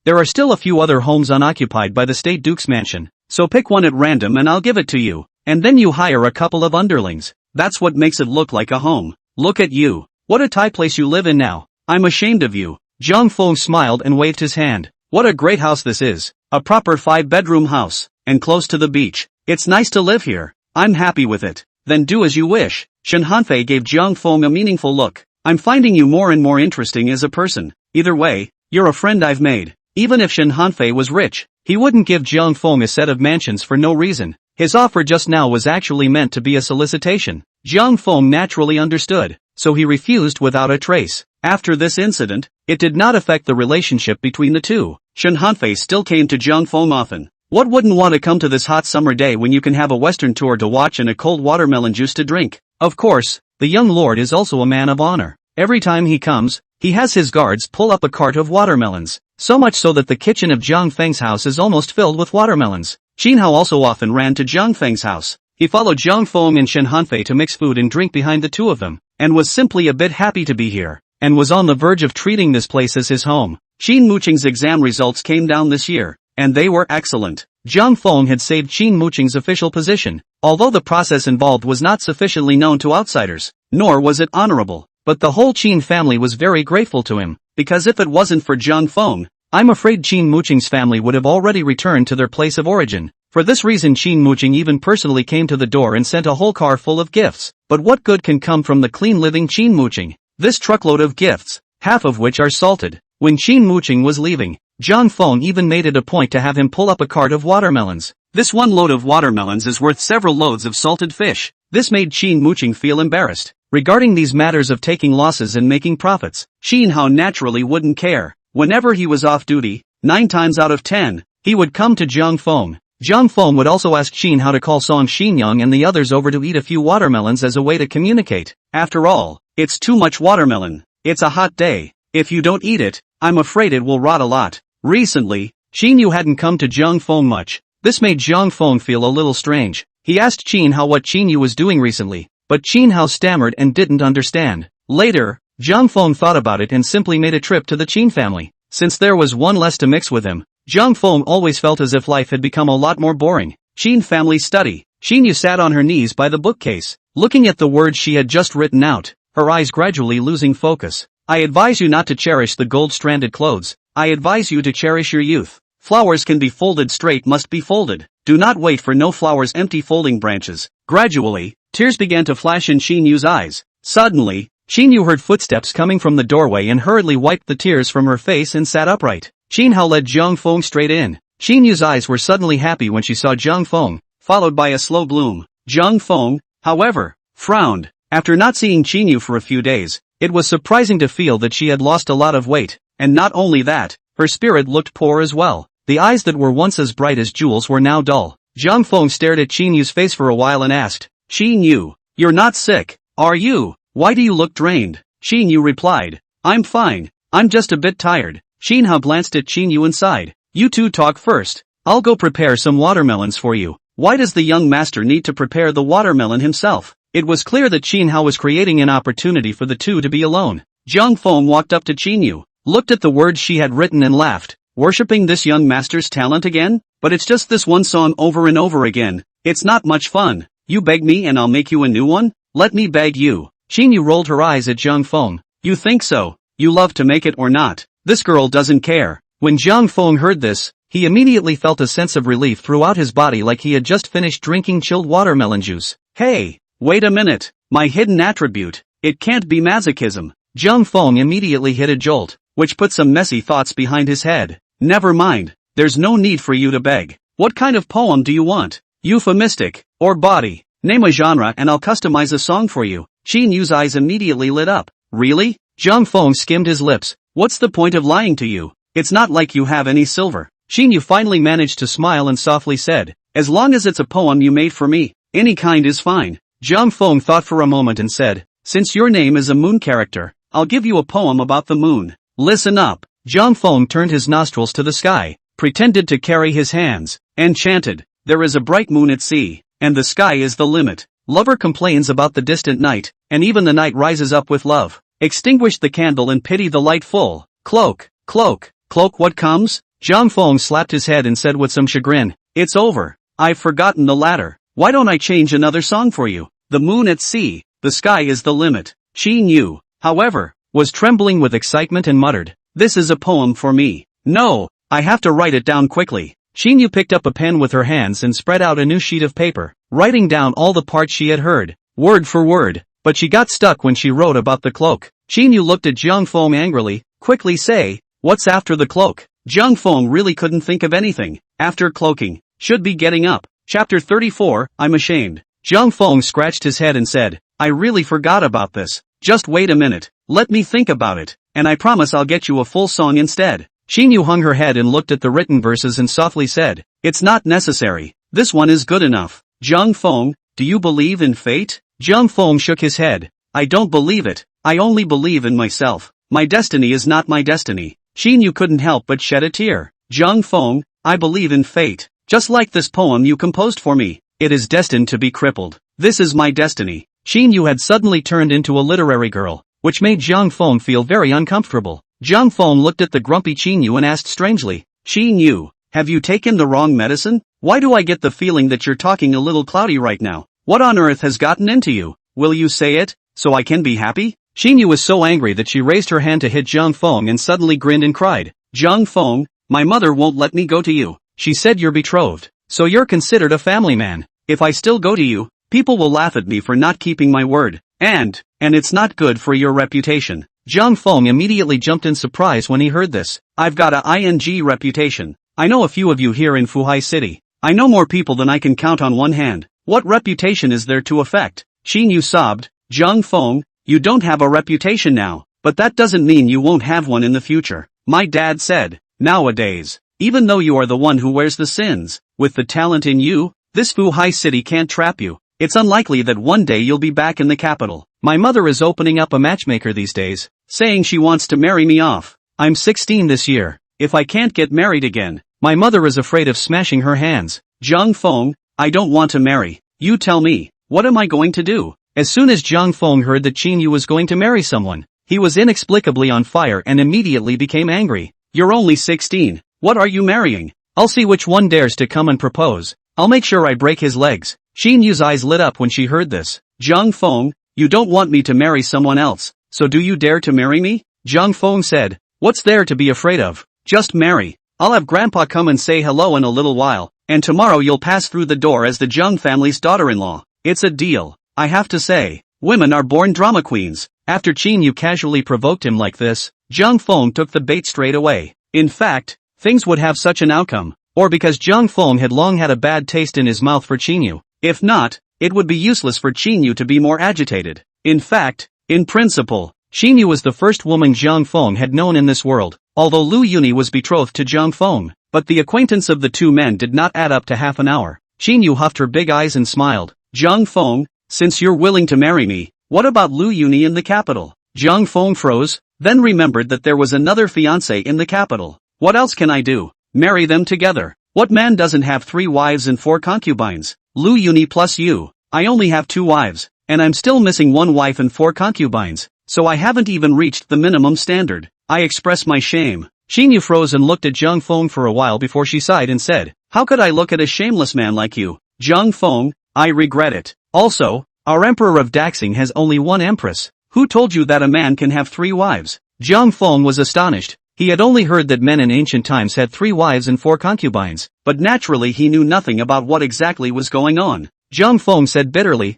there are still a few other homes unoccupied by the State Duke's mansion, so pick one at random and I'll give it to you. And then you hire a couple of underlings. That's what makes it look like a home. Look at you. What a Thai place you live in now. I'm ashamed of you. Zhang Feng smiled and waved his hand. What a great house this is. A proper 5-bedroom house, and close to the beach. It's nice to live here. I'm happy with it. Then do as you wish. Shen Hanfei gave Zhang Feng a meaningful look. I'm finding you more and more interesting as a person. Either way, you're a friend I've made. Even if Shen Hanfei was rich, he wouldn't give Zhang Feng a set of mansions for no reason. His offer just now was actually meant to be a solicitation. Zhang Feng naturally understood, so he refused without a trace. After this incident, it did not affect the relationship between the two. Shen Hanfei still came to Zhang Feng often. What wouldn't want to come to this hot summer day when you can have a western tour to watch and a cold watermelon juice to drink? Of course, the young lord is also a man of honor. Every time he comes, he has his guards pull up a cart of watermelons, so much so that the kitchen of Zhang Feng's house is almost filled with watermelons. Qin Hao also often ran to Zhang Feng's house. He followed Zhang Feng and Shen Hanfei to mix food and drink behind the two of them, and was simply a bit happy to be here, and was on the verge of treating this place as his home. Qin Muqing's exam results came down this year, and they were excellent. Zhang Feng had saved Qin Muqing's official position, although the process involved was not sufficiently known to outsiders, nor was it honorable. But the whole Qin family was very grateful to him, because if it wasn't for Zhang Feng, I'm afraid Qin Muqing's family would have already returned to their place of origin. For this reason Qin Muqing even personally came to the door and sent a whole car full of gifts. But what good can come from the clean-living Qin Muqing? This truckload of gifts, half of which are salted. When Qin Muqing was leaving, Zhang Feng even made it a point to have him pull up a cart of watermelons. This one load of watermelons is worth several loads of salted fish. This made Qin Muqing feel embarrassed. Regarding these matters of taking losses and making profits, Qin Hao naturally wouldn't care. Whenever he was off duty, 9 times out of 10, he would come to Zhang Feng. Zhang Feng would also ask Qin Hao to call Song Xinyang and the others over to eat a few watermelons as a way to communicate. After all, it's too much watermelon. It's a hot day. If you don't eat it, I'm afraid it will rot a lot. Recently, Qin Yu hadn't come to Zhang Feng much. This made Zhang Feng feel a little strange. He asked Qin Hao what Qin Yu was doing recently, but Qin Hao stammered and didn't understand. Later, Zhang Feng thought about it and simply made a trip to the Qin family. Since there was one less to mix with him, Zhang Feng always felt as if life had become a lot more boring. Qin family study. Qin Yu sat on her knees by the bookcase, looking at the words she had just written out, her eyes gradually losing focus. I advise you not to cherish the gold-stranded clothes. I advise you to cherish your youth. Flowers can be folded straight, must be folded. Do not wait for no flowers, empty folding branches. Gradually, tears began to flash in Qin Yu's eyes. Suddenly, Qin Yu heard footsteps coming from the doorway and hurriedly wiped the tears from her face and sat upright. Qin Hao led Zhang Feng straight in. Qin Yu's eyes were suddenly happy when she saw Zhang Feng, followed by a slow bloom. Zhang Feng, however, frowned. After not seeing Qin Yu for a few days, it was surprising to feel that she had lost a lot of weight, and not only that, her spirit looked poor as well. The eyes that were once as bright as jewels were now dull. Zhang Feng stared at Qin Yu's face for a while and asked, Qin Yu, you're not sick, are you? Why do you look drained? Qin Yu replied, I'm fine, I'm just a bit tired. Qin Hao glanced at Qin Yu and sighed. You two talk first. I'll go prepare some watermelons for you. Why does the young master need to prepare the watermelon himself? It was clear that Qin Hao was creating an opportunity for the two to be alone. Zhang Feng walked up to Qin Yu, looked at the words she had written and laughed. Worshipping this young master's talent again? But it's just this one song over and over again. It's not much fun. You beg me and I'll make you a new one? Let me beg you. Qin Yu rolled her eyes at Zhang Feng. You think so? You love to make it or not? This girl doesn't care. When Zhang Feng heard this, he immediately felt a sense of relief throughout his body like he had just finished drinking chilled watermelon juice. Hey, wait a minute. My hidden attribute. It can't be masochism. Zhang Feng immediately hit a jolt, which put some messy thoughts behind his head. Never mind. There's no need for you to beg. What kind of poem do you want? Euphemistic, or body? Name a genre and I'll customize a song for you. Qin Yu's eyes immediately lit up. Really? Zhang Feng skimmed his lips. What's the point of lying to you? It's not like you have any silver. Qin Yu finally managed to smile and softly said, as long as it's a poem you made for me, any kind is fine. Zhang Feng thought for a moment and said, since your name is a moon character, I'll give you a poem about the moon. Listen up. Zhang Feng turned his nostrils to the sky, pretended to carry his hands, and chanted, there is a bright moon at sea, and the sky is the limit. Lover complains about the distant night, and even the night rises up with love. Extinguish the candle and pity the light full. Cloak, cloak, cloak what comes? Zhang Feng slapped his head and said with some chagrin, it's over. I've forgotten the latter. Why don't I change another song for you? The moon at sea, the sky is the limit. Qin Yu, however, was trembling with excitement and muttered, this is a poem for me. No, I have to write it down quickly. Qin Yu picked up a pen with her hands and spread out a new sheet of paper, writing down all the parts she had heard, word for word, but she got stuck when she wrote about the cloak. Qin Yu looked at Zhang Feng angrily, quickly say, what's after the cloak? Zhang Feng really couldn't think of anything. After cloaking, should be getting up. Chapter 34, I'm ashamed. Zhang Feng scratched his head and said, I really forgot about this. Just wait a minute, let me think about it, and I promise I'll get you a full song instead. Qin Yu hung her head and looked at the written verses and softly said, it's not necessary. This one is good enough. Zhang Feng, do you believe in fate? Zhang Feng shook his head. I don't believe it. I only believe in myself. My destiny is not my destiny. Qin Yu couldn't help but shed a tear. Zhang Feng, I believe in fate. Just like this poem you composed for me. It is destined to be crippled. This is my destiny. Qin Yu had suddenly turned into a literary girl, which made Zhang Feng feel very uncomfortable. Zhang Feng looked at the grumpy Qin Yu and asked strangely, Qin Yu, have you taken the wrong medicine? Why do I get the feeling that you're talking a little cloudy right now? What on earth has gotten into you? Will you say it, so I can be happy? Qin Yu was so angry that she raised her hand to hit Zhang Feng and suddenly grinned and cried, Zhang Feng, my mother won't let me go to you. She said you're betrothed, so you're considered a family man. If I still go to you, people will laugh at me for not keeping my word, and it's not good for your reputation. Zhang Feng immediately jumped in surprise when he heard this. I've got a ing reputation. I know a few of you here in Fuhai City. I know more people than I can count on one hand. What reputation is there to affect? Qin Yu sobbed, Zhang Feng, you don't have a reputation now, but that doesn't mean you won't have one in the future. My dad said, nowadays, even though you are the one who wears the sins, with the talent in you, this Fuhai City can't trap you. It's unlikely that one day you'll be back in the capital. My mother is opening up a matchmaker these days, saying she wants to marry me off. I'm 16 this year. If I can't get married again, my mother is afraid of smashing her hands. Zhang Feng, I don't want to marry. You tell me, what am I going to do? As soon as Zhang Feng heard that Qin Yu was going to marry someone, he was inexplicably on fire and immediately became angry. You're only 16. What are you marrying? I'll see which one dares to come and propose. I'll make sure I break his legs. Qin Yu's eyes lit up when she heard this. Zhang Feng, you don't want me to marry someone else, so do you dare to marry me? Zhang Feng said, what's there to be afraid of? Just marry. I'll have Grandpa come and say hello in a little while, and tomorrow you'll pass through the door as the Zhang family's daughter-in-law. It's a deal. I have to say, women are born drama queens. After Qin Yu casually provoked him like this, Zhang Feng took the bait straight away. In fact, things would have such an outcome, or because Zhang Feng had long had a bad taste in his mouth for Qin Yu. If not, it would be useless for Qin Yu to be more agitated. In fact, in principle, Qin Yu was the first woman Zhang Feng had known in this world, although Lu Yuni was betrothed to Zhang Feng, but the acquaintance of the two men did not add up to half an hour. Xinyu huffed her big eyes and smiled. Zhang Feng, since you're willing to marry me, what about Lu Yuni in the capital? Zhang Feng froze, then remembered that there was another fiancé in the capital. What else can I do? Marry them together. What man doesn't have 3 wives and 4 concubines? Lu Yuni plus you. I only have 2 wives, and I'm still missing 1 wife and 4 concubines, so I haven't even reached the minimum standard. I express my shame. Xinyu froze and looked at Zhang Feng for a while before she sighed and said, how could I look at a shameless man like you? Zhang Feng, I regret it. Also, our emperor of Daxing has only 1 empress. Who told you that a man can have 3 wives? Zhang Feng was astonished. He had only heard that men in ancient times had 3 wives and 4 concubines, but naturally he knew nothing about what exactly was going on. Zhang Feng said bitterly,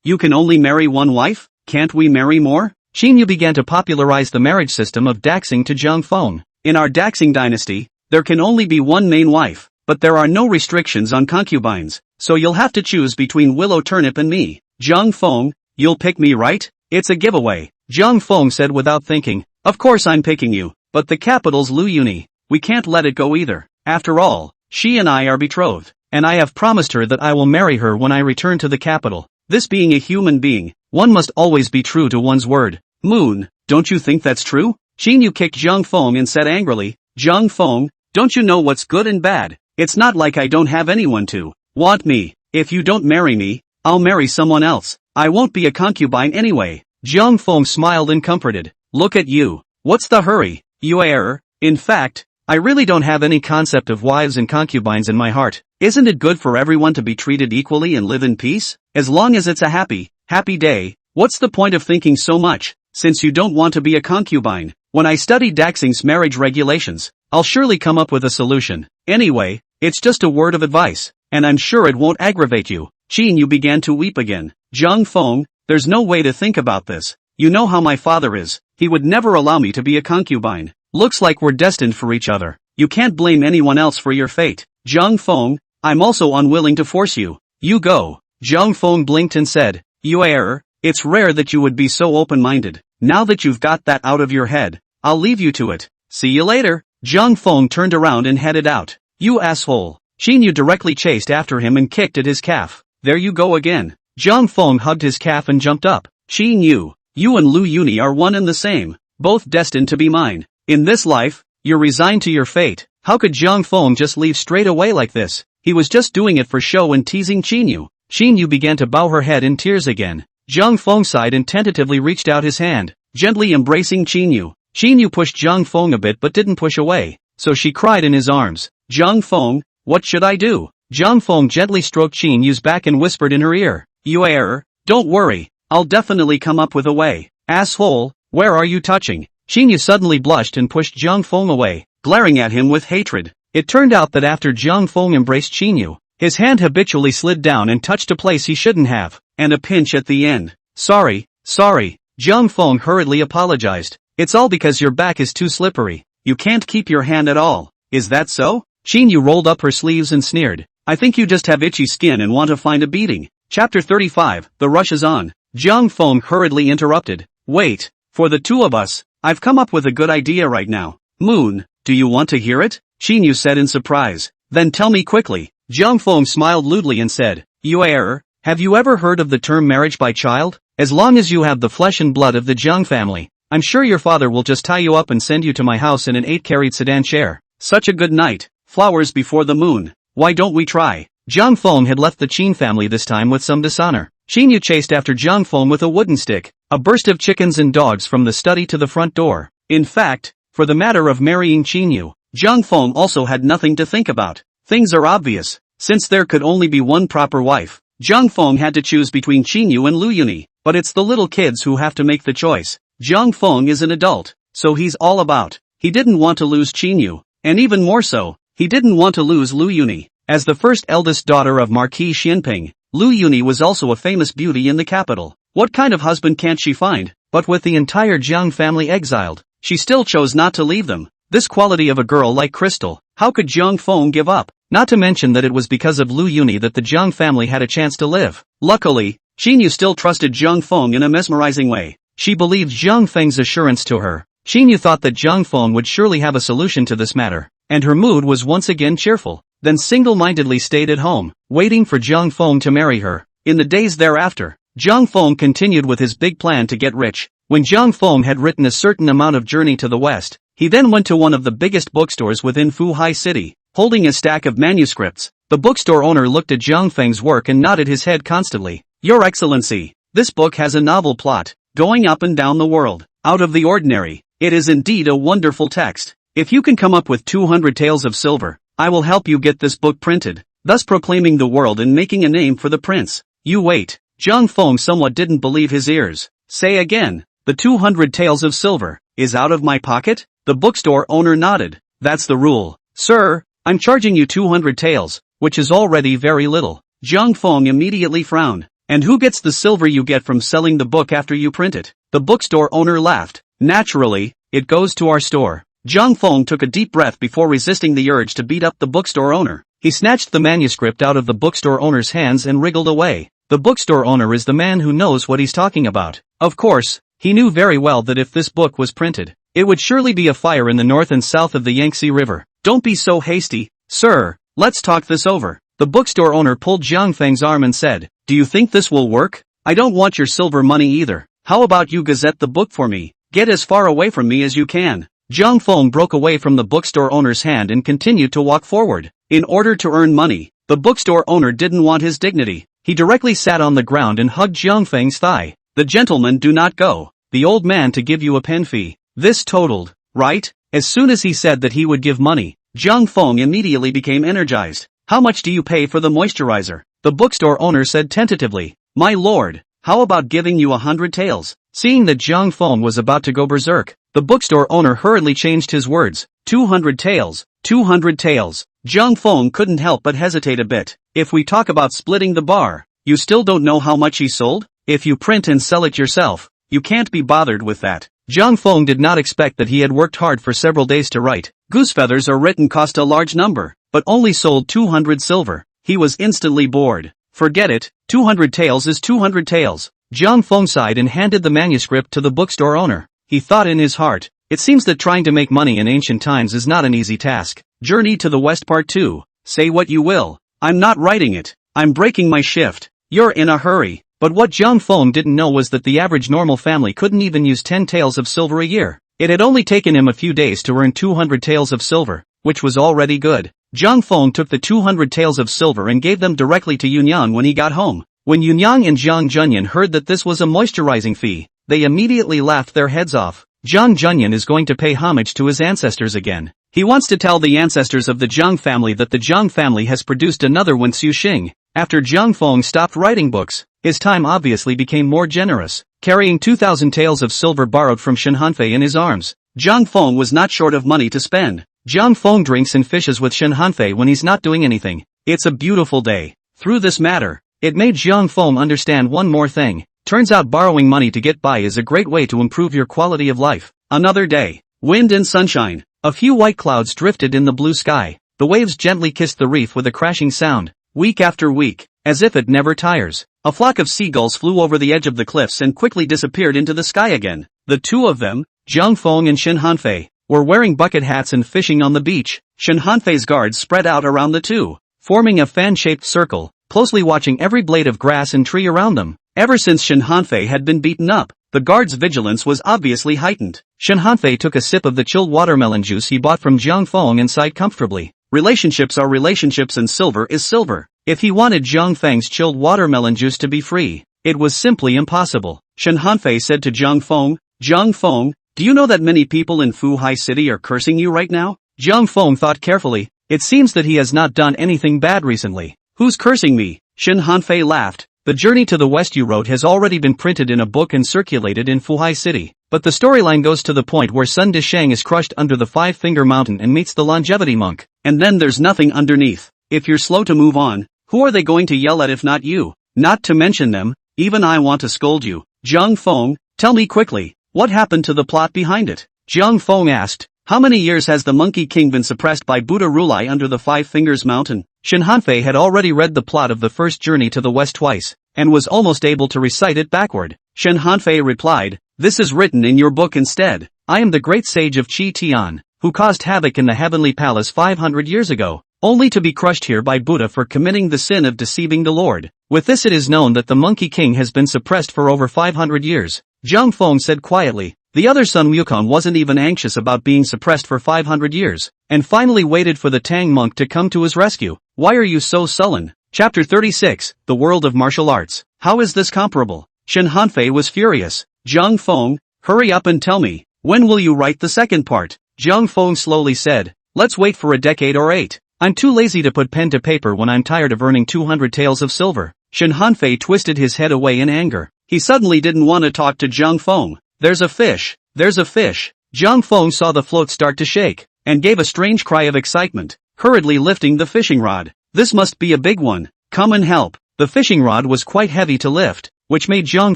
you can only marry 1 wife? Can't we marry more? Xinyu began to popularize the marriage system of Daxing to Zhang Feng. In our Daxing dynasty, there can only be 1 main wife, but there are no restrictions on concubines, so you'll have to choose between Willow Turnip and me. Zhang Feng, you'll pick me, right? It's a giveaway. Zhang Feng said without thinking, of course I'm picking you, but the capital's Lu Yuni. We can't let it go either. After all, she and I are betrothed, and I have promised her that I will marry her when I return to the capital. This being a human being, one must always be true to one's word. Moon, don't you think that's true? Xinyu kicked Zhang Feng and said angrily, Zhang Feng, don't you know what's good and bad? It's not like I don't have anyone to want me. If you don't marry me, I'll marry someone else. I won't be a concubine anyway. Zhang Feng smiled and comforted. Look at you. What's the hurry? You err. In fact, I really don't have any concept of wives and concubines in my heart. Isn't it good for everyone to be treated equally and live in peace? As long as it's a happy day, what's the point of thinking so much, since you don't want to be a concubine? When I study Daxing's marriage regulations, I'll surely come up with a solution. Anyway, it's just a word of advice, and I'm sure it won't aggravate you. Xinyu began to weep again. Zhang Feng, there's no way to think about this. You know how my father is. He would never allow me to be a concubine. Looks like we're destined for each other. You can't blame anyone else for your fate. Zhang Feng, I'm also unwilling to force you. You go. Zhang Feng blinked and said, you err. It's rare that you would be so open-minded. Now that you've got that out of your head, I'll leave you to it. See you later. Zhang Feng turned around and headed out. You asshole. Xinyu directly chased after him and kicked at his calf. There you go again. Zhang Feng hugged his calf and jumped up. Xinyu, you and Lu Yuni are one and the same, both destined to be mine. In this life, you're resigned to your fate. How could Zhang Feng just leave straight away like this? He was just doing it for show and teasing Xinyu. Xinyu began to bow her head in tears again. Zhang Feng sighed and tentatively reached out his hand, gently embracing Xinyu. Xinyu pushed Zhang Feng a bit but didn't push away, so she cried in his arms. Zhang Feng, what should I do? Zhang Feng gently stroked Xinyu's back and whispered in her ear. You err. Don't worry, I'll definitely come up with a way. Asshole, where are you touching? Xinyu suddenly blushed and pushed Zhang Feng away, glaring at him with hatred. It turned out that after Zhang Feng embraced Xinyu, his hand habitually slid down and touched a place he shouldn't have, and a pinch at the end. Sorry. Zhang Feng hurriedly apologized. It's all because your back is too slippery. You can't keep your hand at all. Is that so? Xinyu rolled up her sleeves and sneered. I think you just have itchy skin and want to find a beating. Chapter 35, The Rush is On. Zhang Feng hurriedly interrupted. Wait, for the 2 of us, I've come up with a good idea right now. Moon, do you want to hear it? Xinyu said in surprise. Then tell me quickly. Zhang Feng smiled lewdly and said, you err. Have you ever heard of the term marriage by child? As long as you have the flesh and blood of the Zhang family, I'm sure your father will just tie you up and send you to my house in an 8-carried sedan chair. Such a good night. Flowers before the moon. Why don't we try? Zhang Feng had left the Qin family this time with some dishonor. Xinyu chased after Zhang Feng with a wooden stick, a burst of chickens and dogs from the study to the front door. In fact, for the matter of marrying Xinyu, Zhang Feng also had nothing to think about. Things are obvious. Since there could only be one proper wife, Zhang Feng had to choose between Xinyu and Lu Yuni, but it's the little kids who have to make the choice. Zhang Feng is an adult, so he's all about. He didn't want to lose Xinyu, and even more so, he didn't want to lose Lu Yuni. As the first eldest daughter of Marquis Xianping, Lu Yuni was also a famous beauty in the capital. What kind of husband can't she find? But with the entire Jiang family exiled, she still chose not to leave them. This quality of a girl like Crystal, how could Zhang Feng give up? Not to mention that it was because of Lu Yuni that the Jiang family had a chance to live. Luckily, Xinyu still trusted Zhang Feng in a mesmerizing way. She believed Zhang Feng's assurance to her. Xinyu thought that Zhang Feng would surely have a solution to this matter, and her mood was once again cheerful. then single-mindedly stayed at home, waiting for Zhang Feng to marry her. In the days thereafter, Zhang Feng continued with his big plan to get rich. When Zhang Feng had written a certain amount of Journey to the West, he then went to one of the biggest bookstores within Fuhai city, holding a stack of manuscripts. The bookstore owner looked at Zhang Feng's work and nodded his head constantly. "Your Excellency, this book has a novel plot, going up and down the world, out of the ordinary. It is indeed a wonderful text. If you can come up with 200 taels of silver, I will help you get this book printed," thus proclaiming the world and making a name for the prince. "You wait." Zhang Feng somewhat didn't believe his ears. "Say again, the 200 taels of silver is out of my pocket?" The bookstore owner nodded. "That's the rule, sir. I'm charging you 200 taels, which is already very little." Zhang Feng immediately frowned. "And who gets the silver you get from selling the book after you print it?" The bookstore owner laughed. "Naturally, it goes to our store." Zhang Feng took a deep breath before resisting the urge to beat up the bookstore owner. He snatched the manuscript out of the bookstore owner's hands and wriggled away. The bookstore owner is the man who knows what he's talking about. Of course, he knew very well that if this book was printed, it would surely be a fire in the north and south of the Yangtze River. "Don't be so hasty, sir. Let's talk this over." The bookstore owner pulled Zhang Feng's arm and said, "Do you think this will work? I don't want your silver money either. How about you gazette the book for me? Get as far away from me as you can." Zhang Feng broke away from the bookstore owner's hand and continued to walk forward. In order to earn money, the bookstore owner didn't want his dignity. He directly sat on the ground and hugged Zhang Feng's thigh. "The gentleman do not go. The old man to give you a pen fee. This totaled, right?" As soon as he said that he would give money, Zhang Feng immediately became energized. "How much do you pay for the moisturizer?" The bookstore owner said tentatively. "My lord, how about giving you 100 taels?" Seeing that Zhang Feng was about to go berserk, the bookstore owner hurriedly changed his words. 200 taels, 200 taels. Zhang Feng couldn't help but hesitate a bit. "If we talk about splitting the bar, you still don't know how much he sold? If you print and sell it yourself, you can't be bothered with that." Zhang Feng did not expect that he had worked hard for several days to write. Goose feathers are written cost a large number, but only sold 200 silver. He was instantly bored. "Forget it, 200 taels is 200 taels. Zhang Feng sighed and handed the manuscript to the bookstore owner. He thought in his heart, it seems that trying to make money in ancient times is not an easy task. Journey to the West Part 2. Say what you will, I'm not writing it. I'm breaking my shift. You're in a hurry. But what Zhang Feng didn't know was that the average normal family couldn't even use 10 taels of silver a year. It had only taken him a few days to earn 200 taels of silver, which was already good. Zhang Feng took the 200 taels of silver and gave them directly to Yunyang when he got home. When Yunyang and Zhang Junyan heard that this was a moisturizing fee, they immediately laughed their heads off. Zhang Junyan is going to pay homage to his ancestors again. He wants to tell the ancestors of the Zhang family that the Zhang family has produced another Wen Xing. After Zhang Feng stopped writing books, his time obviously became more generous, carrying 2,000 taels of silver borrowed from Shen Hanfei in his arms. Zhang Feng was not short of money to spend. Zhang Feng drinks and fishes with Shen Hanfei when he's not doing anything. It's a beautiful day. Through this matter, it made Zhang Feng understand one more thing. Turns out borrowing money to get by is a great way to improve your quality of life. Another day. Wind and sunshine. A few white clouds drifted in the blue sky. The waves gently kissed the reef with a crashing sound. Week after week, as if it never tires, a flock of seagulls flew over the edge of the cliffs and quickly disappeared into the sky again. The two of them, Zhang Feng and Shen Hanfei, were wearing bucket hats and fishing on the beach. Shen Hanfei's guards spread out around the two, forming a fan-shaped circle, closely watching every blade of grass and tree around them. Ever since Shen Hanfei had been beaten up, the guards' vigilance was obviously heightened. Shen Hanfei took a sip of the chilled watermelon juice he bought from Zhang Feng and sighed comfortably. Relationships are relationships and silver is silver. If he wanted Zhang Feng's chilled watermelon juice to be free, it was simply impossible. Shen Hanfei said to Zhang Feng, do you know that many people in Fuhai city are cursing you right now? Zhang Feng thought carefully. It seems that he has not done anything bad recently. Who's cursing me? Shen Hanfei laughed. The Journey to the West you wrote has already been printed in a book and circulated in Fuhai city. But the storyline goes to the point where Sun Dishang is crushed under the Five-Finger Mountain and meets the longevity monk. And then there's nothing underneath. If you're slow to move on, who are they going to yell at if not you? Not to mention them, even I want to scold you. Zhang Feng, tell me quickly, what happened to the plot behind it? Zhang Feng asked. How many years has the Monkey King been suppressed by Buddha Rulai under the Five Fingers Mountain? Shen Hanfei had already read the plot of the first Journey to the West twice, and was almost able to recite it backward. Shen Hanfei replied, this is written in your book instead. I am the great sage of Qi Tian, who caused havoc in the heavenly palace 500 years ago. only to be crushed here by Buddha for committing the sin of deceiving the Lord. With this it is known that the Monkey King has been suppressed for over 500 years. Zhang Feng said quietly. The other son Wukong wasn't even anxious about being suppressed for 500 years, and finally waited for the Tang monk to come to his rescue. Why are you so sullen? Chapter 36, The World of Martial Arts. How is this comparable? Shen Hanfei was furious. Zhang Feng, hurry up and tell me, when will you write the second part? Zhang Feng slowly said, let's wait for a decade or 8. I'm too lazy to put pen to paper when I'm tired of earning 200 taels of silver. Shen Hanfei twisted his head away in anger. He suddenly didn't want to talk to Zhang Feng. There's a fish. There's a fish. Zhang Feng saw the float start to shake, and gave a strange cry of excitement, hurriedly lifting the fishing rod. This must be a big one. Come and help. The fishing rod was quite heavy to lift, which made Zhang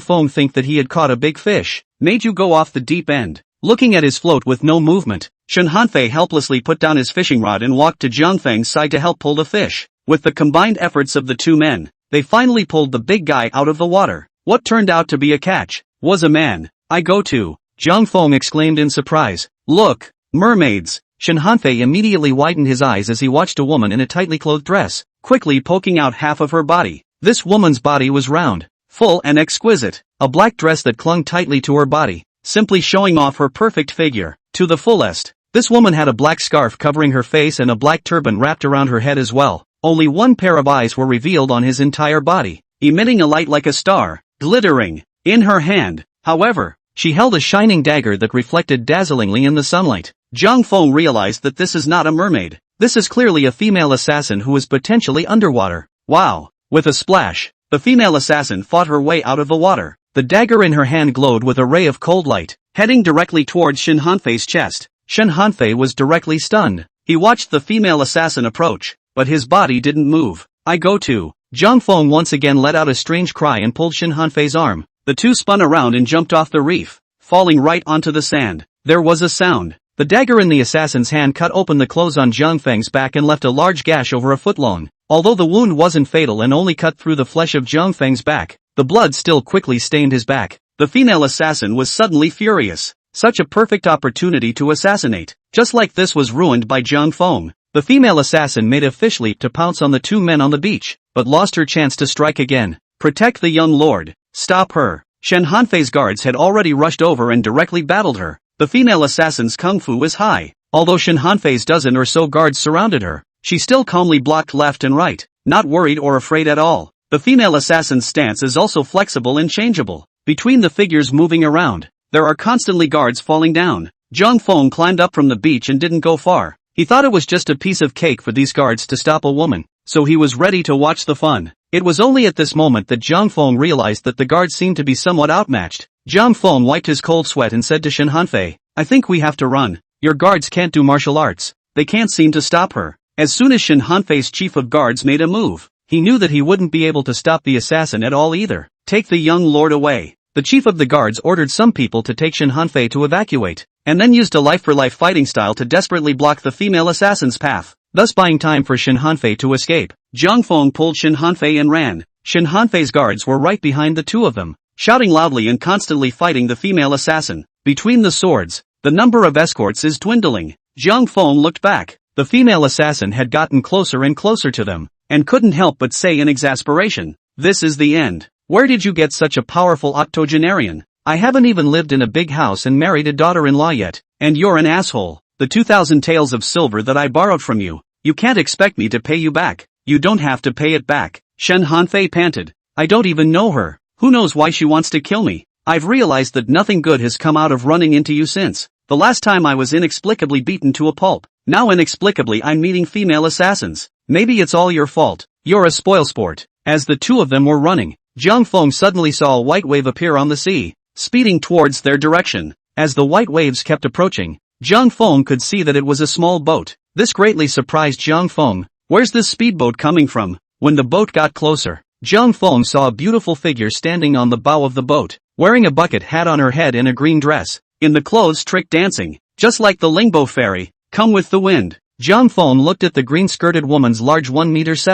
Feng think that he had caught a big fish. Made you go off the deep end. Looking at his float with no movement, Shen Hanfei helplessly put down his fishing rod and walked to Zhang Feng's side to help pull the fish. With the combined efforts of the two men, they finally pulled the big guy out of the water. What turned out to be a catch was a man. I go to. Zhang Feng exclaimed in surprise. Look, mermaids. Shen Hanfei immediately widened his eyes as he watched a woman in a tightly clothed dress, quickly poking out half of her body. This woman's body was round, full and exquisite, a black dress that clung tightly to her body, simply showing off her perfect figure, to the fullest. This woman had a black scarf covering her face and a black turban wrapped around her head as well. Only one pair of eyes were revealed on his entire body, emitting a light like a star, glittering. In her hand, however, she held a shining dagger that reflected dazzlingly in the sunlight. Zhang Feng realized that this is not a mermaid. This is clearly a female assassin who is potentially underwater. Wow! With a splash, the female assassin fought her way out of the water. The dagger in her hand glowed with a ray of cold light, heading directly towards Shen Hanfei's chest. Shen Hanfei was directly stunned. He watched the female assassin approach, but his body didn't move. I go to. Zhang Feng once again let out a strange cry and pulled Shen Hanfei's arm. The two spun around and jumped off the reef, falling right onto the sand. There was a sound. The dagger in the assassin's hand cut open the clothes on Zhang Feng's back and left a large gash over a foot long. Although the wound wasn't fatal and only cut through the flesh of Zhang Feng's back, the blood still quickly stained his back. The female assassin was suddenly furious. Such a perfect opportunity to assassinate, just like this, was ruined by Zhang Feng. The female assassin made a fish leap to pounce on the two men on the beach, but lost her chance to strike again. Protect the young lord. Stop her. Shen Hanfei's guards had already rushed over and directly battled her. The female assassin's kung fu was high. Although Shen Hanfei's dozen or so guards surrounded her, she still calmly blocked left and right, not worried or afraid at all. The female assassin's stance is also flexible and changeable. Between the figures moving around, there are constantly guards falling down. Zhang Feng climbed up from the beach and didn't go far. He thought it was just a piece of cake for these guards to stop a woman, so he was ready to watch the fun. It was only at this moment that Zhang Feng realized that the guards seemed to be somewhat outmatched. Zhang Feng wiped his cold sweat and said to Shen Hanfei, I think we have to run. Your guards can't do martial arts. They can't seem to stop her. As soon as Shen Hanfei's chief of guards made a move, he knew that he wouldn't be able to stop the assassin at all either. Take the young lord away. The chief of the guards ordered some people to take Shen Hanfei to evacuate, and then used a life-for-life fighting style to desperately block the female assassin's path, thus buying time for Shen Hanfei to escape. Zhang Feng pulled Shen Hanfei and ran. Shen Hanfei's guards were right behind the two of them, shouting loudly and constantly fighting the female assassin. Between the swords, the number of escorts is dwindling. Zhang Feng looked back. The female assassin had gotten closer and closer to them, and couldn't help but say in exasperation, this is the end. Where did you get such a powerful octogenarian? I haven't even lived in a big house and married a daughter-in-law yet, and you're an asshole. The 2,000 taels of silver that I borrowed from you, you can't expect me to pay you back. You don't have to pay it back. Shen Hanfei panted. I don't even know her. Who knows why she wants to kill me? I've realized that nothing good has come out of running into you since the last time I was inexplicably beaten to a pulp. Now inexplicably I'm meeting female assassins. Maybe it's all your fault. You're a spoilsport. As the two of them were running, Zhang Feng suddenly saw a white wave appear on the sea, speeding towards their direction. As the white waves kept approaching, Zhang Feng could see that it was a small boat. This greatly surprised Zhang Feng. Where's this speedboat coming from? When the boat got closer, Zhang Feng saw a beautiful figure standing on the bow of the boat, wearing a bucket hat on her head and a green dress, in the clothes trick dancing, just like the Lingbo fairy. Come with the wind. Zhang Feng looked at the green-skirted woman's large 1.7 meters,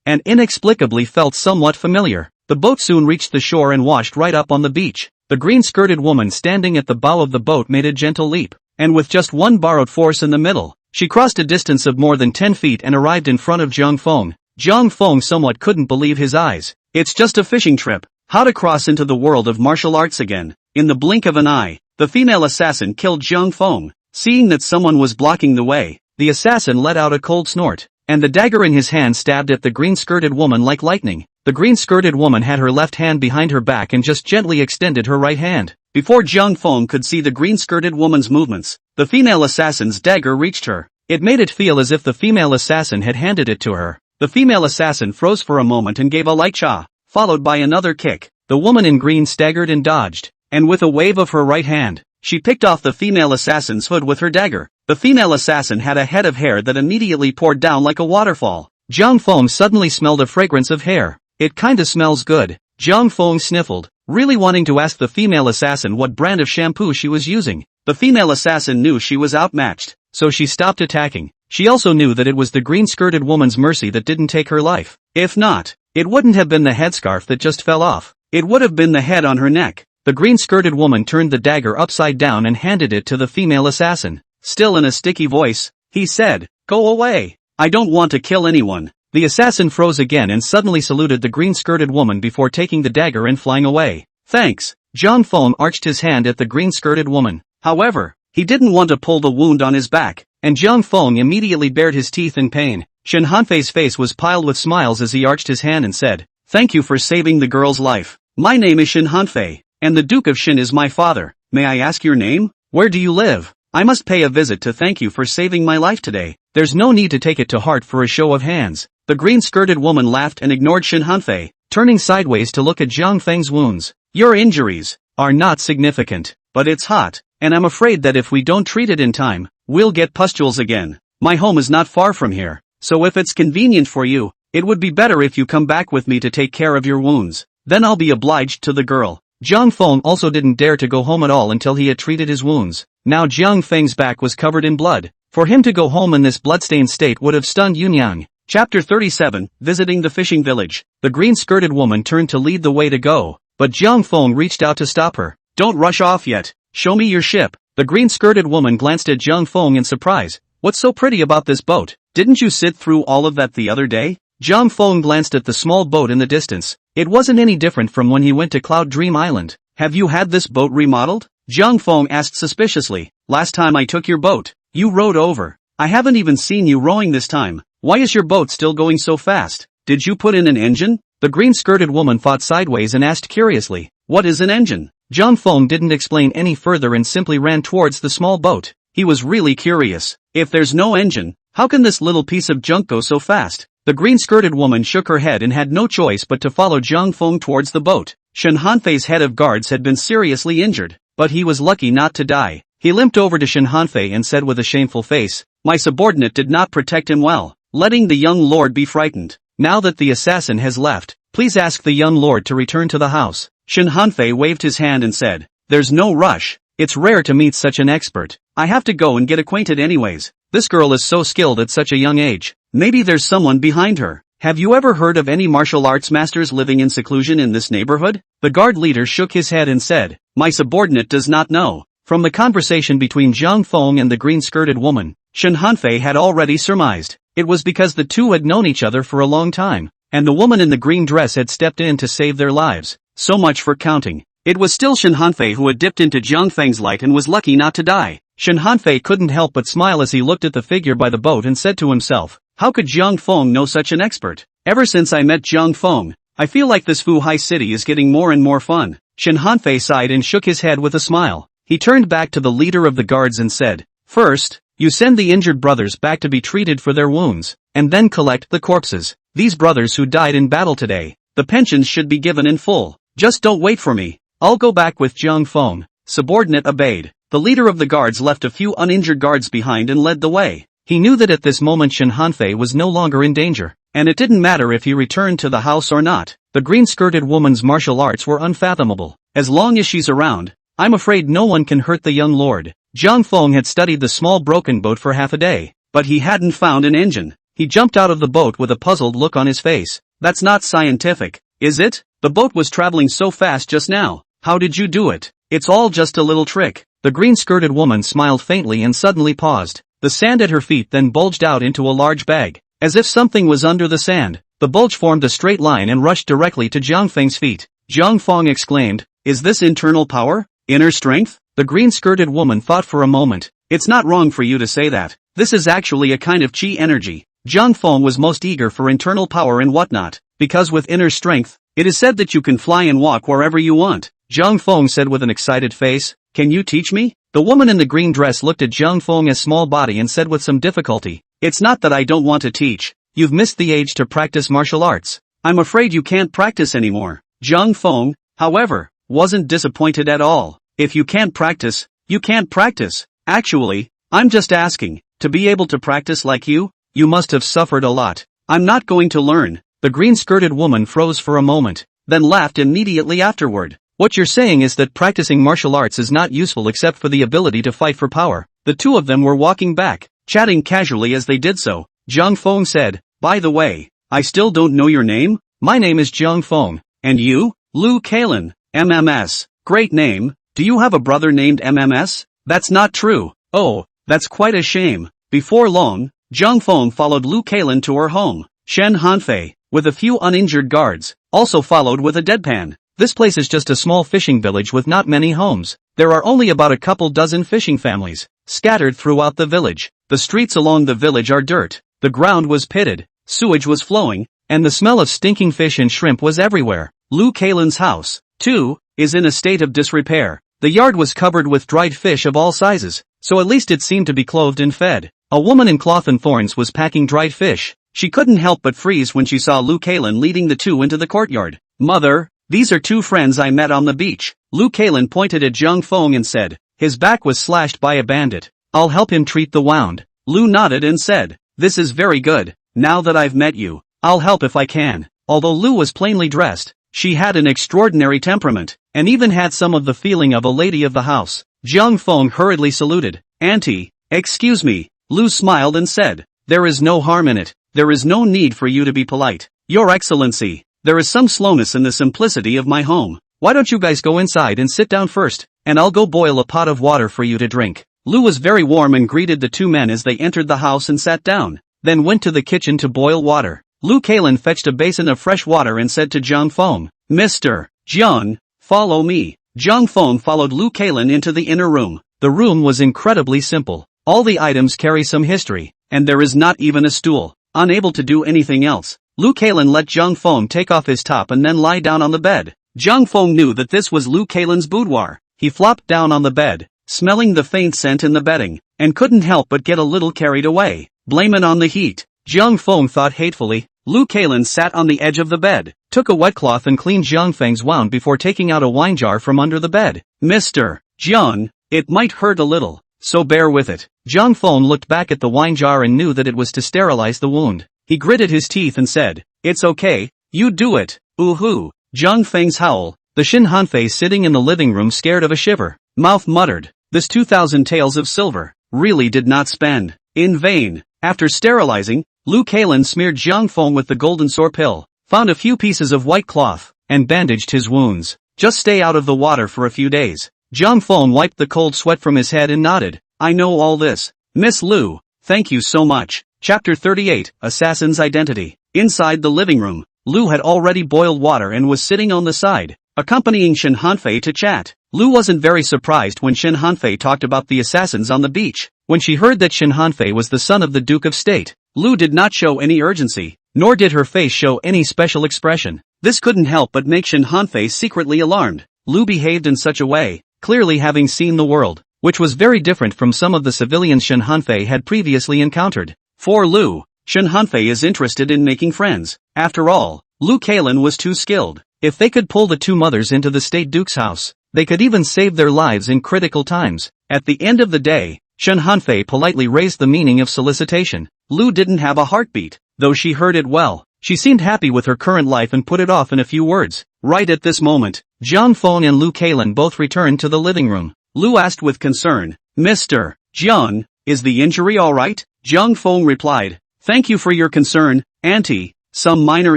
and inexplicably felt somewhat familiar. The boat soon reached the shore and washed right up on the beach. The green-skirted woman standing at the bow of the boat made a gentle leap, and with just one borrowed force in the middle, She crossed a distance of more than 10 feet and arrived in front of Zhang Feng. Zhang Feng somewhat couldn't believe his eyes. It's just a fishing trip. How to cross into the world of martial arts again. In the blink of an eye, the female assassin killed Zhang Feng. Seeing that someone was blocking the way, the assassin let out a cold snort, and the dagger in his hand stabbed at the green-skirted woman like lightning. The green-skirted woman had her left hand behind her back and just gently extended her right hand. Before Zhang Feng could see the green-skirted woman's movements, the female assassin's dagger reached her. It made it feel as if the female assassin had handed it to her. The female assassin froze for a moment and gave a light cha, followed by another kick. The woman in green staggered and dodged, and with a wave of her right hand, she picked off the female assassin's hood with her dagger. The female assassin had a head of hair that immediately poured down like a waterfall. Zhang Feng suddenly smelled a fragrance of hair. It kinda smells good. Zhang Feng sniffled, really wanting to ask the female assassin what brand of shampoo she was using. The female assassin knew she was outmatched, so she stopped attacking. She also knew that it was the green-skirted woman's mercy that didn't take her life. If not, it wouldn't have been the headscarf that just fell off. It would have been the head on her neck. The green-skirted woman turned the dagger upside down and handed it to the female assassin. Still in a sticky voice, he said, "Go away. I don't want to kill anyone." The assassin froze again and suddenly saluted the green-skirted woman before taking the dagger and flying away. "Thanks." Zhang Feng arched his hand at the green-skirted woman. However, he didn't want to pull the wound on his back, and Zhang Feng immediately bared his teeth in pain. Shen Hanfei's face was piled with smiles as he arched his hand and said, "Thank you for saving the girl's life. My name is Shen Hanfei, and the Duke of Shen is my father. May I ask your name? Where do you live? I must pay a visit to thank you for saving my life today." There's no need to take it to heart for a show of hands. The green-skirted woman laughed and ignored Shen Hanfei, turning sideways to look at Zhang Feng's wounds. "Your injuries are not significant, but it's hot, and I'm afraid that if we don't treat it in time, we'll get pustules again. My home is not far from here, so if it's convenient for you, it would be better if you come back with me to take care of your wounds. Then I'll be obliged to the girl." Zhang Feng also didn't dare to go home at all until he had treated his wounds. Now Zhang Feng's back was covered in blood. For him to go home in this bloodstained state would have stunned Yunyang. Chapter 37, Visiting the Fishing Village. The green-skirted woman turned to lead the way to go, but Zhang Feng reached out to stop her. "Don't rush off yet. Show me your ship." The green-skirted woman glanced at Zhang Feng in surprise. "What's so pretty about this boat? Didn't you sit through all of that the other day?" Zhang Feng glanced at the small boat in the distance. It wasn't any different from when he went to Cloud Dream Island. "Have you had this boat remodeled?" Zhang Feng asked suspiciously. "Last time I took your boat, you rowed over. I haven't even seen you rowing this time. Why is your boat still going so fast? Did you put in an engine?" The green-skirted woman fought sideways and asked curiously, "What is an engine?" Zhang Feng didn't explain any further and simply ran towards the small boat. He was really curious. If there's no engine, how can this little piece of junk go so fast? The green-skirted woman shook her head and had no choice but to follow Zhang Feng towards the boat. Shen Hanfei's head of guards had been seriously injured, but he was lucky not to die. He limped over to Shen Hanfei and said with a shameful face, "My subordinate did not protect him well, letting the young lord be frightened. Now that the assassin has left, please ask the young lord to return to the house." Shen Hanfei waved his hand and said, "There's no rush. It's rare to meet such an expert. I have to go and get acquainted anyways. This girl is so skilled at such a young age. Maybe there's someone behind her. Have you ever heard of any martial arts masters living in seclusion in this neighborhood?" The guard leader shook his head and said, "My subordinate does not know." From the conversation between Zhang Feng and the green-skirted woman, Shen Hanfei had already surmised. It was because the two had known each other for a long time, and the woman in the green dress had stepped in to save their lives. So much for counting. It was still Shen Hanfei who had dipped into Zhang Feng's light and was lucky not to die. Shen Hanfei couldn't help but smile as he looked at the figure by the boat and said to himself, "How could Zhang Feng know such an expert? Ever since I met Zhang Feng, I feel like this Fuhai city is getting more and more fun." Shen Hanfei sighed and shook his head with a smile. He turned back to the leader of the guards and said, "First, you send the injured brothers back to be treated for their wounds, and then collect the corpses. These brothers who died in battle today, the pensions should be given in full. Just don't wait for me. I'll go back with Zhang Feng." Subordinate obeyed. The leader of the guards left a few uninjured guards behind and led the way. He knew that at this moment Shen Hanfei was no longer in danger, and it didn't matter if he returned to the house or not. The green-skirted woman's martial arts were unfathomable. As long as she's around, I'm afraid no one can hurt the young lord. Zhang Feng had studied the small broken boat for half a day, but he hadn't found an engine. He jumped out of the boat with a puzzled look on his face. "That's not scientific, is it? The boat was traveling so fast just now. How did you do it? It's all just a little trick." The green-skirted woman smiled faintly and suddenly paused. The sand at her feet then bulged out into a large bag. As if something was under the sand, the bulge formed a straight line and rushed directly to Jiang Feng's feet. Jiang Feng exclaimed, "Is this internal power? Inner strength?" The green-skirted woman thought for a moment. "It's not wrong for you to say that. This is actually a kind of chi energy." Jiang Feng was most eager for internal power and whatnot, because with inner strength, it is said that you can fly and walk wherever you want. Jiang Feng said with an excited face, "Can you teach me?" The woman in the green dress looked at Jiang Feng's small body and said with some difficulty, "It's not that I don't want to teach. You've missed the age to practice martial arts. I'm afraid you can't practice anymore." Jiang Feng, however, wasn't disappointed at all. "If you can't practice, you can't practice. Actually, I'm just asking, to be able to practice like you must have suffered a lot. I'm not going to learn." The green-skirted woman froze for a moment, then laughed immediately afterward. "What you're saying is that practicing martial arts is not useful except for the ability to fight for power." The two of them were walking back, chatting casually as they did so. Jiang Feng said, "By the way, I still don't know your name." "My name is Jiang Feng. And you?" "Lu Kalen, MMS. Great name. Do you have a brother named MMS?" "That's not true." "Oh, that's quite a shame." Before long, Jiang Feng followed Lu Kalen to her home. Shen Hanfei, with a few uninjured guards, also followed with a deadpan. This place is just a small fishing village with not many homes. There are only about a couple dozen fishing families, scattered throughout the village. The streets along the village are dirt, the ground was pitted, sewage was flowing, and the smell of stinking fish and shrimp was everywhere. Lu Kalen's house, too, is in a state of disrepair. The yard was covered with dried fish of all sizes, so at least it seemed to be clothed and fed. A woman in cloth and thorns was packing dried fish. She couldn't help but freeze when she saw Lu Kalen leading the two into the courtyard. "Mother, these are two friends I met on the beach." Lu Kalen pointed at Jiang Feng and said, "His back was slashed by a bandit. I'll help him treat the wound." Lu nodded and said, "This is very good. Now that I've met you, I'll help if I can." Although Lu was plainly dressed, she had an extraordinary temperament, and even had some of the feeling of a lady of the house. Jiang Feng hurriedly saluted. "Auntie, excuse me." Lu smiled and said, "There is no harm in it. There is no need for you to be polite. Your Excellency, there is some slowness in the simplicity of my home. Why don't you guys go inside and sit down first, and I'll go boil a pot of water for you to drink." Lu was very warm and greeted the two men as they entered the house and sat down, then went to the kitchen to boil water. Lu Kalen fetched a basin of fresh water and said to Jiang Feng, "Mr. Jiang, follow me." Jiang Feng followed Lu Kalen into the inner room. The room was incredibly simple. All the items carry some history, and there is not even a stool. Unable to do anything else, Lu Kalen let Jiang Feng take off his top and then lie down on the bed. Jiang Feng knew that this was Lu Kalen's boudoir. He flopped down on the bed, smelling the faint scent in the bedding, and couldn't help but get a little carried away. "Blame it on the heat," Jiang Feng thought hatefully. Lu Kalen sat on the edge of the bed, took a wet cloth and cleaned Jiang Feng's wound before taking out a wine jar from under the bed. "Mr. Jiang, it might hurt a little, so bear with it." Jiang Feng looked back at the wine jar and knew that it was to sterilize the wound. He gritted his teeth and said, "It's okay, you do it." "Ooh-hoo." Jiang Feng's howl. The Shin Hanfei sitting in the living room scared of a shiver. Mouth muttered, "This 2,000 taels of silver really did not spend in vain." After sterilizing, Lu Kalen smeared Jiang Feng with the golden sore pill, found a few pieces of white cloth, and bandaged his wounds. "Just stay out of the water for a few days." Jiang Feng wiped the cold sweat from his head and nodded. "I know all this, Miss Lu. Thank you so much." Chapter 38, Assassin's Identity. Inside the living room, Lu had already boiled water and was sitting on the side, accompanying Shin Hanfei to chat. Lu wasn't very surprised when Shin Hanfei talked about the assassins on the beach. When she heard that Shin Hanfei was the son of the Duke of State, Lu did not show any urgency, nor did her face show any special expression. This couldn't help but make Shin Hanfei secretly alarmed. Lu behaved in such a way, clearly having seen the world, which was very different from some of the civilians Shin Hanfei had previously encountered. For Lu, Shin Hanfei is interested in making friends. After all, Lu Kalen was too skilled. If they could pull the two mothers into the State Duke's house, they could even save their lives in critical times. At the end of the day, Shin Hanfei politely raised the meaning of solicitation. Lu didn't have a heartbeat, though she heard it well. She seemed happy with her current life and put it off in a few words. Right at this moment, Jiang Feng and Lu Kalen both returned to the living room. Lu asked with concern, "Mr. Jiang, is the injury alright?" Jiang Feng replied, "Thank you for your concern, Auntie. Some minor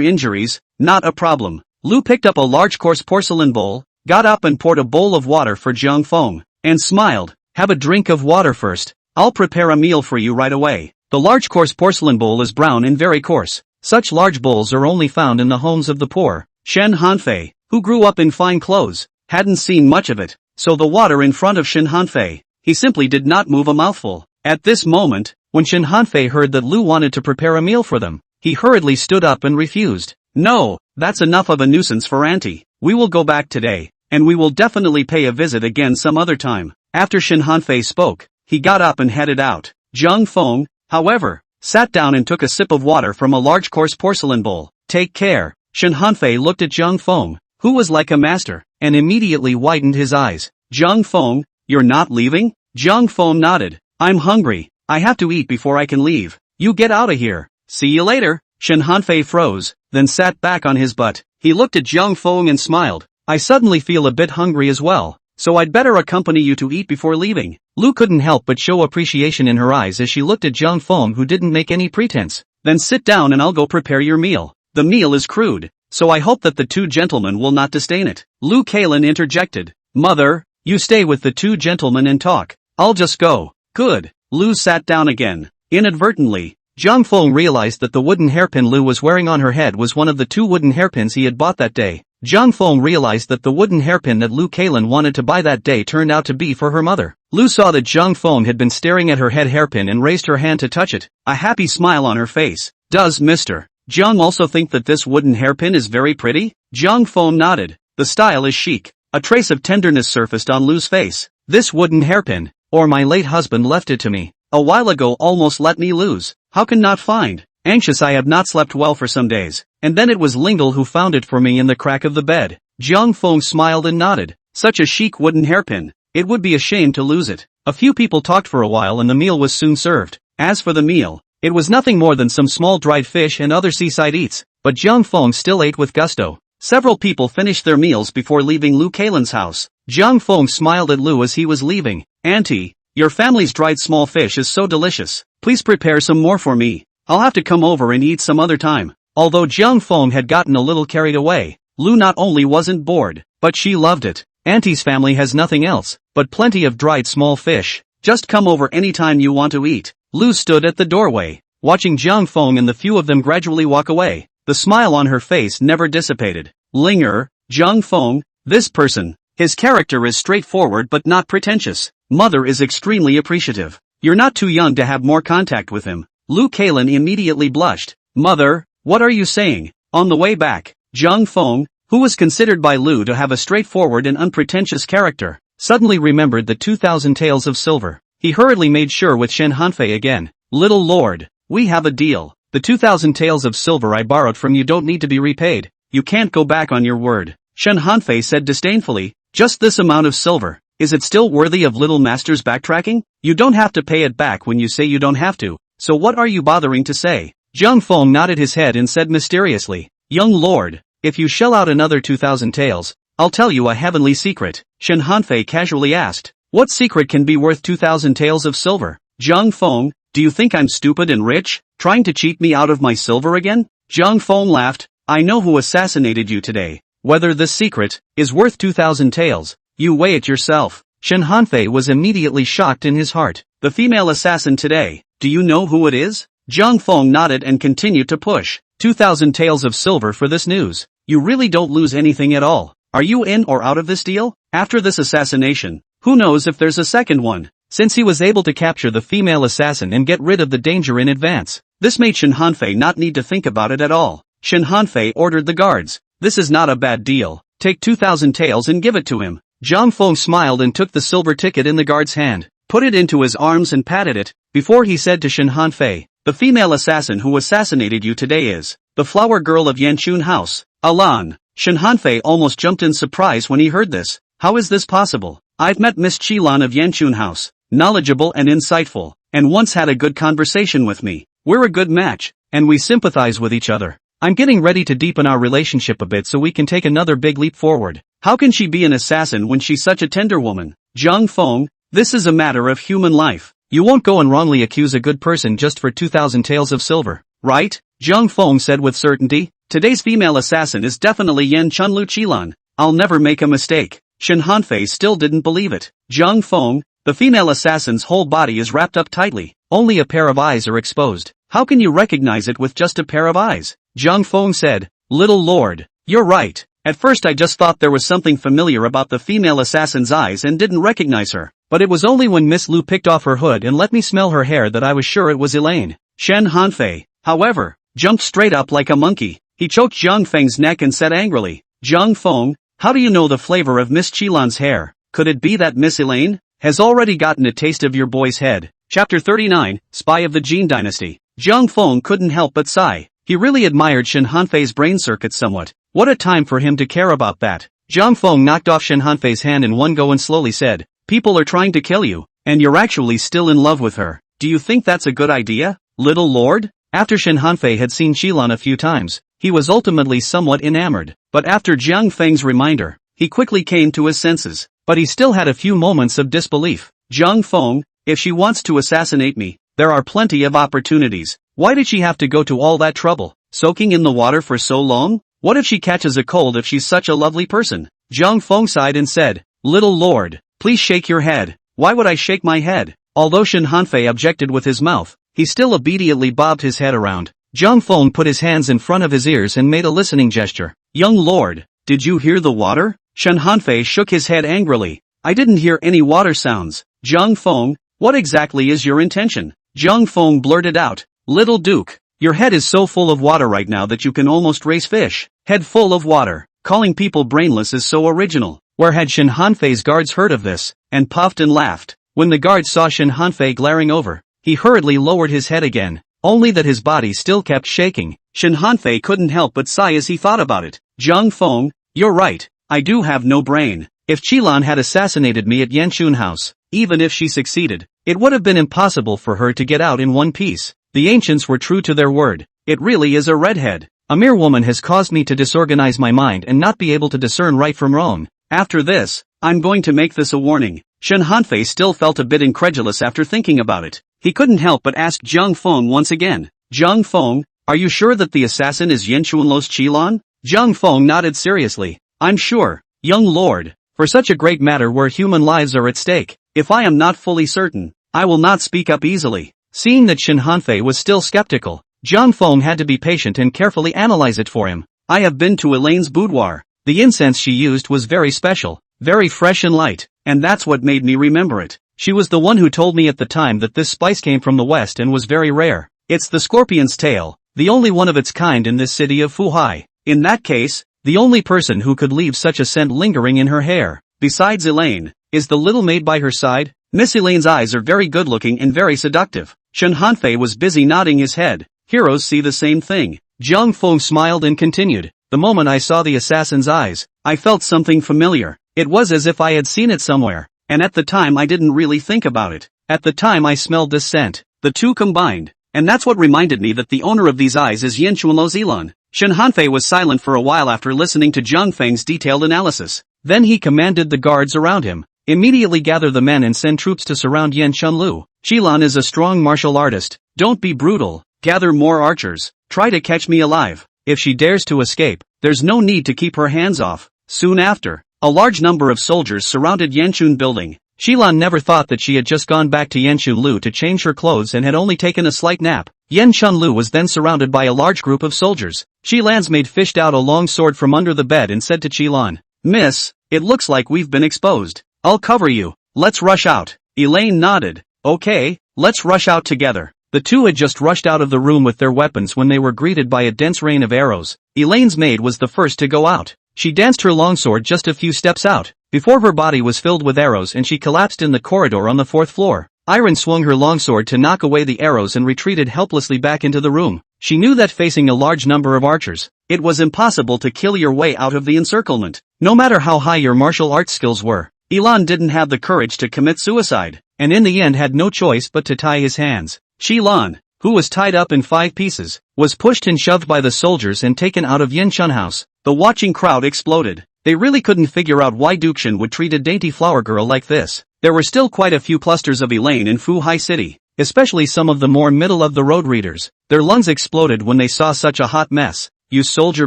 injuries, not a problem." Lu picked up a large coarse porcelain bowl, got up and poured a bowl of water for Jiang Feng, and smiled. "Have a drink of water first." I'll prepare a meal for you right away. The large coarse porcelain bowl is brown and very coarse. Such large bowls are only found in the homes of the poor. Shen Hanfei, who grew up in fine clothes, hadn't seen much of it, so the water in front of Shen Hanfei, he simply did not move a mouthful. At this moment, when Shen Hanfei heard that Lu wanted to prepare a meal for them, he hurriedly stood up and refused. No, that's enough of a nuisance for Auntie. We will go back today, and we will definitely pay a visit again some other time. After Shen Hanfei spoke, he got up and headed out. Zhang Feng, however, sat down and took a sip of water from a large coarse porcelain bowl. Take care. Shen Hanfei looked at Zhang Feng, who was like a master, and immediately widened his eyes. Zhang Feng, you're not leaving? Zhang Feng nodded. I'm hungry. I have to eat before I can leave. You get out of here. See you later. Shen Hanfei froze, then sat back on his butt. He looked at Zhang Feng and smiled. I suddenly feel a bit hungry as well, so I'd better accompany you to eat before leaving. Lu couldn't help but show appreciation in her eyes as she looked at Zhang Feng, who didn't make any pretense. Then sit down and I'll go prepare your meal. The meal is crude, so I hope that the two gentlemen will not disdain it. Lu Kailan interjected. Mother, you stay with the two gentlemen and talk. I'll just go. Good. Lu sat down again. Inadvertently, Zhang Feng realized that the wooden hairpin Lu was wearing on her head was one of the 2 wooden hairpins he had bought that day. Zhang Feng realized that the wooden hairpin that Lu Kailan wanted to buy that day turned out to be for her mother. Lu saw that Zhang Feng had been staring at her head hairpin and raised her hand to touch it, a happy smile on her face. Does Mr. Zhang also think that this wooden hairpin is very pretty? Zhang Feng nodded. The style is chic. A trace of tenderness surfaced on Lu's face. This wooden hairpin, or my late husband left it to me a while ago, almost let me lose. How can not find? Anxious, I have not slept well for some days, and then it was Lingle who found it for me in the crack of the bed. Zhang Feng smiled and nodded. Such a chic wooden hairpin. It would be a shame to lose it. A few people talked for a while and the meal was soon served. As for the meal, it was nothing more than some small dried fish and other seaside eats, but Zhang Feng still ate with gusto. Several people finished their meals before leaving Lu Kailan's house. Zhang Feng smiled at Lu as he was leaving. Auntie, your family's dried small fish is so delicious. Please prepare some more for me. I'll have to come over and eat some other time. Although Zhang Feng had gotten a little carried away, Lu not only wasn't bored, but she loved it. Auntie's family has nothing else, but plenty of dried small fish. Just come over anytime you want to eat. Lu stood at the doorway, watching Zhang Feng and the few of them gradually walk away. The smile on her face never dissipated. Linger, Zhang Feng, this person. His character is straightforward but not pretentious. Mother is extremely appreciative. You're not too young to have more contact with him. Lu Kailan immediately blushed. Mother, what are you saying? On the way back, Zhang Feng, who was considered by Lu to have a straightforward and unpretentious character, suddenly remembered the 2,000 taels of silver. He hurriedly made sure with Shen Hanfei again. Little lord, we have a deal. The 2,000 taels of silver I borrowed from you don't need to be repaid. You can't go back on your word. Shen Hanfei said disdainfully. Just this amount of silver. Is it still worthy of little master's backtracking? You don't have to pay it back when you say you don't have to. So what are you bothering to say? Zhang Feng nodded his head and said mysteriously. Young lord, if you shell out another 2,000 taels, I'll tell you a heavenly secret. Shen Hanfei casually asked. What secret can be worth 2,000 taels of silver? Zhang Feng, do you think I'm stupid and rich, trying to cheat me out of my silver again? Zhang Feng laughed. I know who assassinated you today. Whether this secret is worth 2,000 taels, you weigh it yourself. Shen Hanfei was immediately shocked in his heart. The female assassin today, do you know who it is? Zhang Feng nodded and continued to push. 2,000 taels of silver for this news. You really don't lose anything at all. Are you in or out of this deal? After this assassination, who knows if there's a second one? Since he was able to capture the female assassin and get rid of the danger in advance, this made Shen Hanfei not need to think about it at all. Shen Hanfei ordered the guards. This is not a bad deal. Take 2,000 taels and give it to him. Zhang Feng smiled and took the silver ticket in the guard's hand, put it into his arms and patted it, before he said to Shen Hanfei, the female assassin who assassinated you today is the flower girl of Yanchun House, Alan. Shen Hanfei almost jumped in surprise when he heard this. How is this possible? I've met Miss Qilan of Yanchun House, knowledgeable and insightful, and once had a good conversation with me. We're a good match, and we sympathize with each other. I'm getting ready to deepen our relationship a bit so we can take another big leap forward. How can she be an assassin when she's such a tender woman? Zhang Feng, this is a matter of human life. You won't go and wrongly accuse a good person just for 2,000 taels of silver, right? Zhang Feng said with certainty. Today's female assassin is definitely Yan Chunlu Qilan. I'll never make a mistake. Shen Hanfei still didn't believe it. Zhang Feng, The female assassin's whole body is wrapped up tightly, only a pair of eyes are exposed. How can you recognize it with just a pair of eyes? Zhang Feng said. Little lord, you're right. At first I just thought there was something familiar about the female assassin's eyes and didn't recognize her. But it was only when Miss Lu picked off her hood and let me smell her hair that I was sure it was Elaine. Shen Hanfei, however, jumped straight up like a monkey. He choked Zhang Feng's neck and said angrily, Zhang Feng, how do you know the flavor of Miss Qilan's hair? Could it be that Miss Elaine has already gotten a taste of your boy's head? Chapter 39, Spy of the Jin Dynasty. Zhang Feng couldn't help but sigh. He really admired Shen Hanfei's brain circuits somewhat. What a time for him to care about that. Zhang Feng knocked off Shen Hanfei's hand in one go and slowly said, people are trying to kill you, and you're actually still in love with her. Do you think that's a good idea, little lord? After Shen Hanfei had seen Qilan a few times, he was ultimately somewhat enamored, but after Jiang Feng's reminder, he quickly came to his senses, but he still had a few moments of disbelief. Zhang Feng, if she wants to assassinate me, there are plenty of opportunities. Why did she have to go to all that trouble, soaking in the water for so long? What if she catches a cold if she's such a lovely person? Zhang Feng sighed and said, little lord, please shake your head. Why would I shake my head? Although Shen Hanfei objected with his mouth, he still obediently bobbed his head around. Zhang Feng put his hands in front of his ears and made a listening gesture. Young lord, did you hear the water? Shen Hanfei shook his head angrily. I didn't hear any water sounds. Zhang Feng, what exactly is your intention? Zhang Feng blurted out, little duke, your head is so full of water right now that you can almost race fish. Head full of water, calling people brainless is so original. Where had Shen Hanfei's guards heard of this, and puffed and laughed? When the guards saw Shen Hanfei glaring over, he hurriedly lowered his head again, only that his body still kept shaking. Shen Hanfei couldn't help but sigh as he thought about it. Zhang Feng, you're right, I do have no brain. If Qilan had assassinated me at Yanshun House, even if she succeeded, it would have been impossible for her to get out in one piece. The ancients were true to their word. It really is a redhead. A mere woman has caused me to disorganize my mind and not be able to discern right from wrong. After this, I'm going to make this a warning. Shen Hanfei still felt a bit incredulous after thinking about it. He couldn't help but ask Zhang Feng once again. Zhang Feng, are you sure that the assassin is Yanshunlo's Qilan? Zhang Feng nodded seriously. I'm sure, young lord, for such a great matter where human lives are at stake. If I am not fully certain, I will not speak up easily. Seeing that Shen Hanfei was still skeptical, Zhang Feng had to be patient and carefully analyze it for him. I have been to Elaine's boudoir. The incense she used was very special, very fresh and light, and that's what made me remember it. She was the one who told me at the time that this spice came from the west and was very rare. It's the scorpion's tail, the only one of its kind in this city of Fuhai. In that case, the only person who could leave such a scent lingering in her hair, besides Elaine, is the little maid by her side. Miss Elaine's eyes are very good-looking and very seductive. Shen Hanfei was busy nodding his head. Heroes see the same thing. Zhang Feng smiled and continued. The moment I saw the assassin's eyes, I felt something familiar. It was as if I had seen it somewhere, and at the time I didn't really think about it. At the time I smelled this scent, the two combined, and that's what reminded me that the owner of these eyes is Yanshunlo Zilan. Shen Hanfei was silent for a while after listening to Zhang Feng's detailed analysis. Then he commanded the guards around him, immediately gather the men and send troops to surround Yanshunlu. Qilan is a strong martial artist. Don't be brutal. Gather more archers. Try to catch me alive. If she dares to escape, there's no need to keep her hands off. Soon after, a large number of soldiers surrounded Yanshun building. Qilan never thought that she had just gone back to Yanshunlu to change her clothes and had only taken a slight nap. Yanshunlu was then surrounded by a large group of soldiers. Qilan's maid fished out a long sword from under the bed and said to Qilan, Miss, it looks like we've been exposed. I'll cover you. Let's rush out. Elaine nodded. Okay, let's rush out together. The two had just rushed out of the room with their weapons when they were greeted by a dense rain of arrows. Elaine's maid was the first to go out. She danced her longsword just a few steps out, before her body was filled with arrows and she collapsed in the corridor on the 4th floor. Iron swung her longsword to knock away the arrows and retreated helplessly back into the room. She knew that facing a large number of archers, it was impossible to kill your way out of the encirclement. No matter how high your martial arts skills were, Elan didn't have the courage to commit suicide, and in the end had no choice but to tie his hands. Qilan, who was tied up in 5 pieces, was pushed and shoved by the soldiers and taken out of Yanshun House. The watching crowd exploded. They really couldn't figure out why Dukshan would treat a dainty flower girl like this. There were still quite a few clusters of Elaine in Fuhai City, especially some of the more middle-of-the-road readers. Their lungs exploded when they saw such a hot mess. You soldier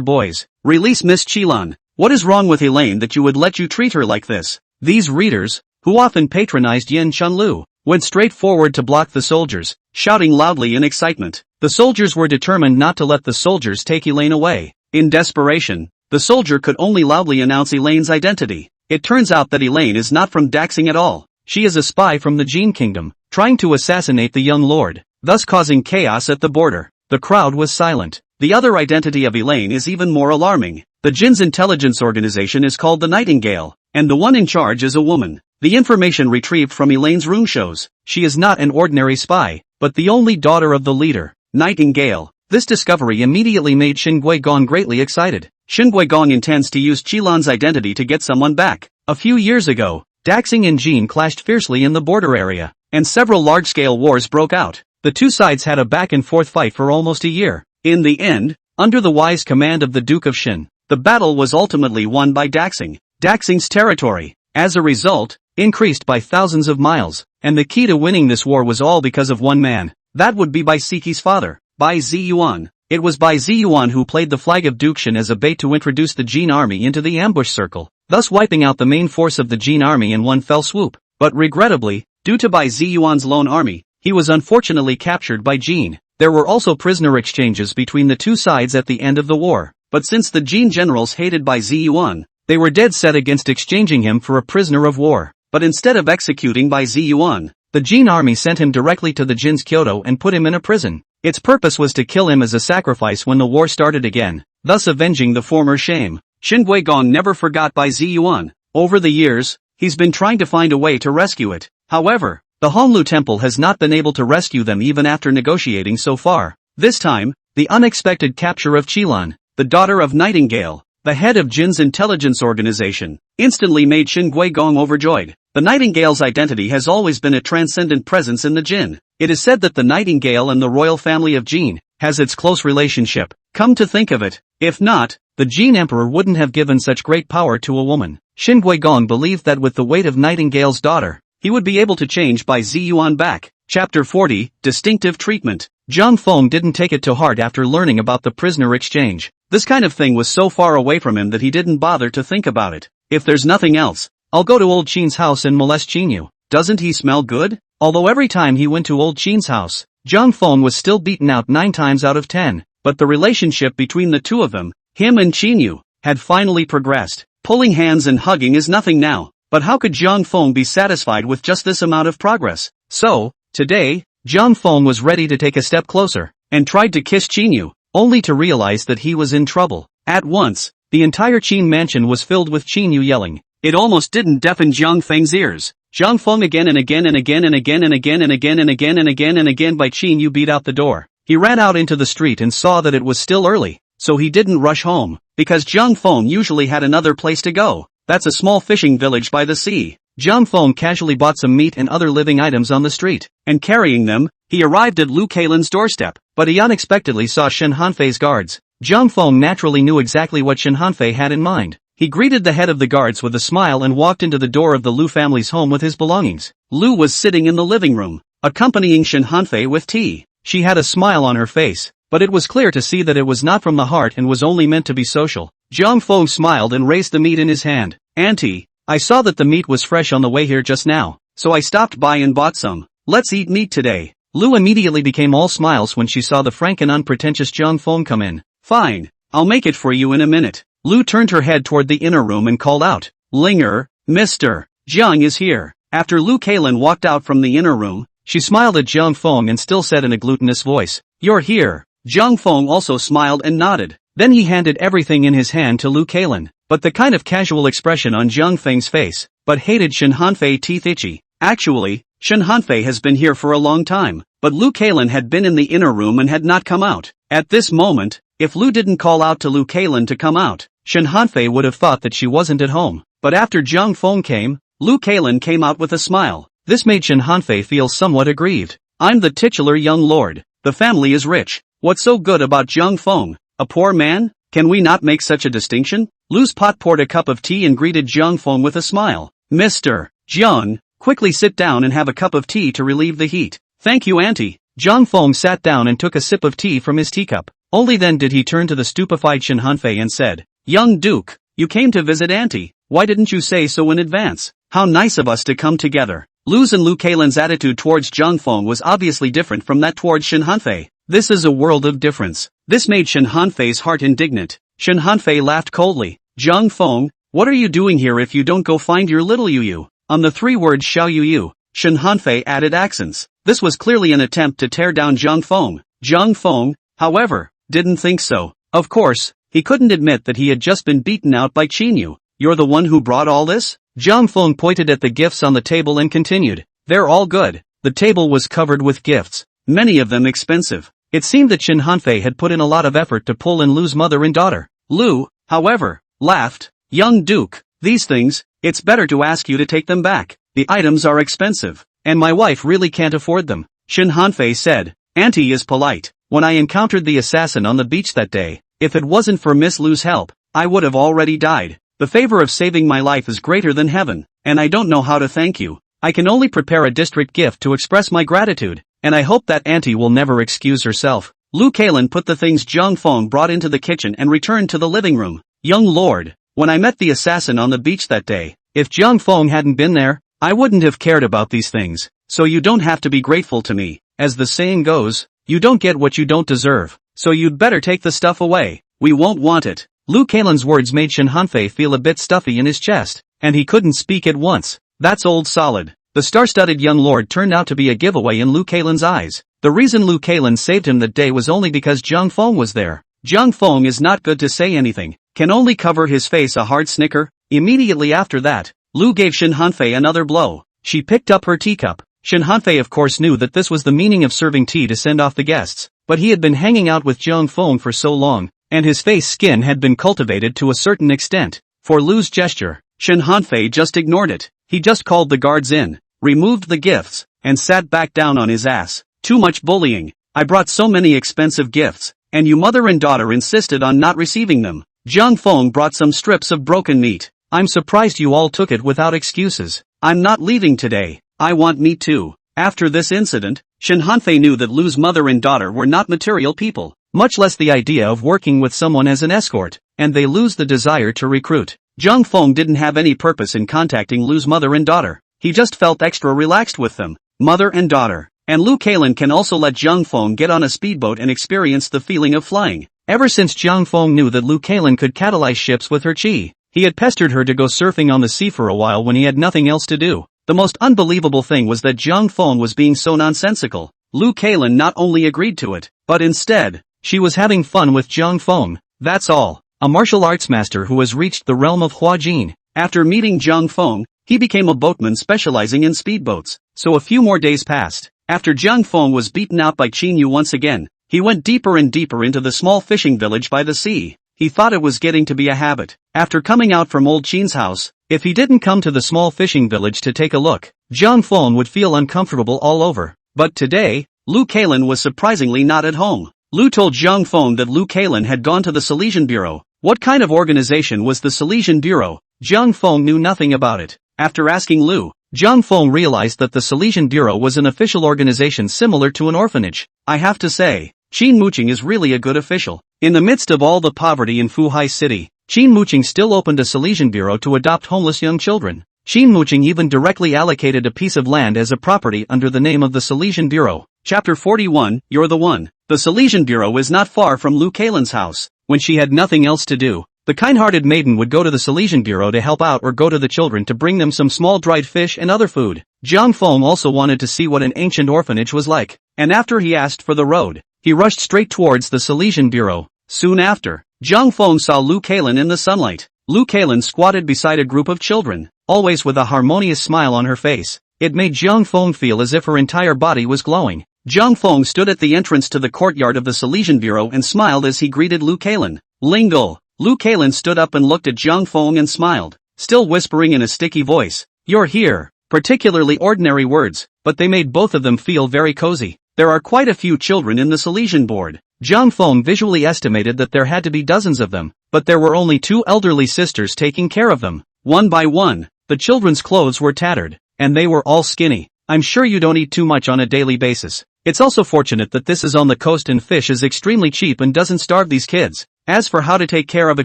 boys, release Miss Qilan. What is wrong with Elaine that you would let you treat her like this? These readers, who often patronized Yin Chunlu, went straight forward to block the soldiers, shouting loudly in excitement. The soldiers were determined not to let the soldiers take Elaine away. In desperation, the soldier could only loudly announce Elaine's identity. It turns out that Elaine is not from Daxing at all. She is a spy from the Jin Kingdom, trying to assassinate the young lord, thus causing chaos at the border. The crowd was silent. The other identity of Elaine is even more alarming. The Jin's intelligence organization is called the Nightingale, and the one in charge is a woman. The information retrieved from Elaine's room shows she is not an ordinary spy, but the only daughter of the leader, Nightingale. This discovery immediately made Shin Guigong greatly excited. Shin Guigong intends to use Qilan's identity to get someone back. A few years ago, Daxing and Jin clashed fiercely in the border area, and several large-scale wars broke out. The two sides had a back-and-forth fight for almost a year. In the end, under the wise command of the Duke of Shin, the battle was ultimately won by Daxing. Daxing's territory, as a result, increased by thousands of miles, and the key to winning this war was all because of one man. That would be Bai Siki's father, Bai Ziyuan. It was Bai Ziyuan who played the flag of Duke Shin as a bait to introduce the Jin army into the ambush circle, thus wiping out the main force of the Jin army in one fell swoop. But regrettably, due to Bai Ziyuan's lone army, he was unfortunately captured by Jin. There were also prisoner exchanges between the two sides at the end of the war, but since the Jin generals hated Bai Ziyuan, they were dead set against exchanging him for a prisoner of war. But instead of executing Bai Ziyuan, the Jin army sent him directly to the Jin's Kyoto and put him in a prison. Its purpose was to kill him as a sacrifice when the war started again, thus avenging the former shame. Shin Guigong never forgot Bai Ziyuan. Over the years, he's been trying to find a way to rescue it. However, the Honglu Temple has not been able to rescue them even after negotiating so far. This time, the unexpected capture of Qilan, the daughter of Nightingale, the head of Jin's intelligence organization, instantly made Shin Guigong overjoyed. The Nightingale's identity has always been a transcendent presence in the Jin. It is said that the Nightingale and the royal family of Jin has its close relationship. Come to think of it, if not, the Jin emperor wouldn't have given such great power to a woman. Shin Guigong believed that with the weight of Nightingale's daughter, he would be able to change Bai Ziyuan back. Chapter 40, Distinctive Treatment. Zhang Feng didn't take it to heart after learning about the prisoner exchange. This kind of thing was so far away from him that he didn't bother to think about it. If there's nothing else, I'll go to old Qin's house and molest Qinyu. Doesn't he smell good? Although every time he went to old Qin's house, Zhang Feng was still beaten out 9 times out of 10. But the relationship between the two of them, him and Qinyu, had finally progressed. Pulling hands and hugging is nothing now. But how could Zhang Feng be satisfied with just this amount of progress? So, today, Zhang Feng was ready to take a step closer, and tried to kiss Qinyu, only to realize that he was in trouble. At once, the entire Qin mansion was filled with Qinyu yelling. It almost didn't deafen Zhang Feng's ears. Zhang Feng again and again and again and again and again and again and again and again and again by Qinyu beat out the door. He ran out into the street and saw that it was still early, so he didn't rush home, because Zhang Feng usually had another place to go. That's a small fishing village by the sea. Zhang Feng casually bought some meat and other living items on the street, and carrying them, he arrived at Lu Kailan's doorstep, but he unexpectedly saw Shen Hanfei's guards. Zhang Feng naturally knew exactly what Shen Hanfei had in mind. He greeted the head of the guards with a smile and walked into the door of the Lu family's home with his belongings. Lu was sitting in the living room, accompanying Shen Hanfei with tea. She had a smile on her face, but it was clear to see that it was not from the heart and was only meant to be social. Zhang Feng smiled and raised the meat in his hand. Auntie, I saw that the meat was fresh on the way here just now, so I stopped by and bought some. Let's eat meat today. Lu immediately became all smiles when she saw the frank and unpretentious Zhang Feng come in. Fine, I'll make it for you in a minute. Lu turned her head toward the inner room and called out, Linger, Mr. Zhang is here. After Lu Kailan walked out from the inner room, she smiled at Zhang Feng and still said in a glutinous voice, You're here. Zhang Feng also smiled and nodded. Then he handed everything in his hand to Lu Kailan, but the kind of casual expression on Zhang Feng's face, but hated Shen Hanfei teeth itchy. Actually, Shen Hanfei has been here for a long time, but Lu Kailan had been in the inner room and had not come out. At this moment, if Lu didn't call out to Lu Kailan to come out, Shen Hanfei would have thought that she wasn't at home. But after Zhang Feng came, Lu Kailan came out with a smile. This made Shen Hanfei feel somewhat aggrieved. I'm the titular young lord. The family is rich. What's so good about Zhang Feng? A poor man? Can we not make such a distinction? Lu's pot poured a cup of tea and greeted Zhang Feng with a smile. Mr. Zhang, quickly sit down and have a cup of tea to relieve the heat. Thank you, auntie. Zhang Feng sat down and took a sip of tea from his teacup. Only then did he turn to the stupefied Shen Hanfei and said, Young Duke, you came to visit auntie. Why didn't you say so in advance? How nice of us to come together. Lu's and Lu Keilan's attitude towards Zhang Feng was obviously different from that towards Shen Hanfei. This is a world of difference. This made Shen Hanfei's heart indignant. Shen Hanfei laughed coldly. Zhang Feng, what are you doing here if you don't go find your little Yu? On the 3 words Xiao Yu, Shen Hanfei added accents. This was clearly an attempt to tear down Zhang Feng. Zhang Feng, however, didn't think so. Of course, he couldn't admit that he had just been beaten out by Qinyu. You're the one who brought all this? Zhang Feng pointed at the gifts on the table and continued. They're all good. The table was covered with gifts, many of them expensive. It seemed that Shen Hanfei had put in a lot of effort to pull in Lu's mother and daughter. Lu, however, laughed. Young Duke, these things, it's better to ask you to take them back. The items are expensive, and my wife really can't afford them. Shen Hanfei said. Auntie is polite. When I encountered the assassin on the beach that day, if it wasn't for Miss Lu's help, I would have already died. The favor of saving my life is greater than heaven, and I don't know how to thank you. I can only prepare a district gift to express my gratitude, and I hope that auntie will never excuse herself. Lu Keilan put the things Zhang Feng brought into the kitchen and returned to the living room. Young lord, when I met the assassin on the beach that day, if Zhang Feng hadn't been there, I wouldn't have cared about these things, so you don't have to be grateful to me. As the saying goes, you don't get what you don't deserve, so you'd better take the stuff away. We won't want it. Lu Keilan's words made Shen Hanfei feel a bit stuffy in his chest, and he couldn't speak at once. That's old solid. The star-studded young lord turned out to be a giveaway in Lu Keilan's eyes. The reason Lu Keilan saved him that day was only because Zhang Feng was there. Zhang Feng is not good to say anything, can only cover his face a hard snicker. Immediately after that, Lu gave Shen Hanfei another blow. She picked up her teacup. Shen Hanfei of course knew that this was the meaning of serving tea to send off the guests, but he had been hanging out with Zhang Feng for so long, and his face skin had been cultivated to a certain extent. For Lu's gesture, Shen Hanfei just ignored it. He just called the guards in, removed the gifts, and sat back down on his ass. Too much bullying. I brought so many expensive gifts, and you mother and daughter insisted on not receiving them. Zhang Feng brought some strips of broken meat. I'm surprised you all took it without excuses. I'm not leaving today. I want meat too. After this incident, Shen Hanfei knew that Lu's mother and daughter were not material people, much less the idea of working with someone as an escort, and they lose the desire to recruit. Zhang Feng didn't have any purpose in contacting Lu's mother and daughter. He just felt extra relaxed with them. Mother and daughter. And Lu Keilan can also let Zhang Feng get on a speedboat and experience the feeling of flying. Ever since Zhang Feng knew that Lu Keilan could catalyze ships with her chi, he had pestered her to go surfing on the sea for a while when he had nothing else to do. The most unbelievable thing was that Zhang Feng was being so nonsensical. Lu Keilan not only agreed to it, but instead, she was having fun with Zhang Feng. That's all. A martial arts master who has reached the realm of Huajin. After meeting Zhang Feng, he became a boatman specializing in speedboats. So a few more days passed. After Zhang Feng was beaten out by Qinyu once again, he went deeper and deeper into the small fishing village by the sea. He thought it was getting to be a habit. After coming out from old Qin's house, if he didn't come to the small fishing village to take a look, Zhang Feng would feel uncomfortable all over. But today, Lu Keilan was surprisingly not at home. Lu told Zhang Feng that Lu Keilan had gone to the Salesian Bureau. What kind of organization was the Salesian Bureau? Zhang Feng knew nothing about it. After asking Lu, Zhang Feng realized that the Salesian Bureau was an official organization similar to an orphanage. I have to say, Qin Muqing is really a good official. In the midst of all the poverty in Fuhai City, Qin Muqing still opened a Salesian Bureau to adopt homeless young children. Qin Muqing even directly allocated a piece of land as a property under the name of the Salesian Bureau. Chapter 41, You're the One. The Salesian Bureau is not far from Lu Keilan's house. When she had nothing else to do, the kind-hearted maiden would go to the Salesian Bureau to help out or go to the children to bring them some small dried fish and other food. Zhang Feng also wanted to see what an ancient orphanage was like, and after he asked for the road, he rushed straight towards the Salesian Bureau. Soon after, Zhang Feng saw Lu Keilan in the sunlight. Lu Keilan squatted beside a group of children, always with a harmonious smile on her face. It made Zhang Feng feel as if her entire body was glowing. Zhang Feng stood at the entrance to the courtyard of the Salesian Bureau and smiled as he greeted Lu Keilan. Lingle. Lu Keilan stood up and looked at Zhang Feng and smiled, still whispering in a sticky voice. You're here. Particularly ordinary words, but they made both of them feel very cozy. There are quite a few children in the Salesian board. Zhang Feng visually estimated that there had to be dozens of them, but there were only 2 elderly sisters taking care of them. One by one, the children's clothes were tattered, and they were all skinny. I'm sure you don't eat too much on a daily basis. It's also fortunate that this is on the coast and fish is extremely cheap and doesn't starve these kids. As for how to take care of a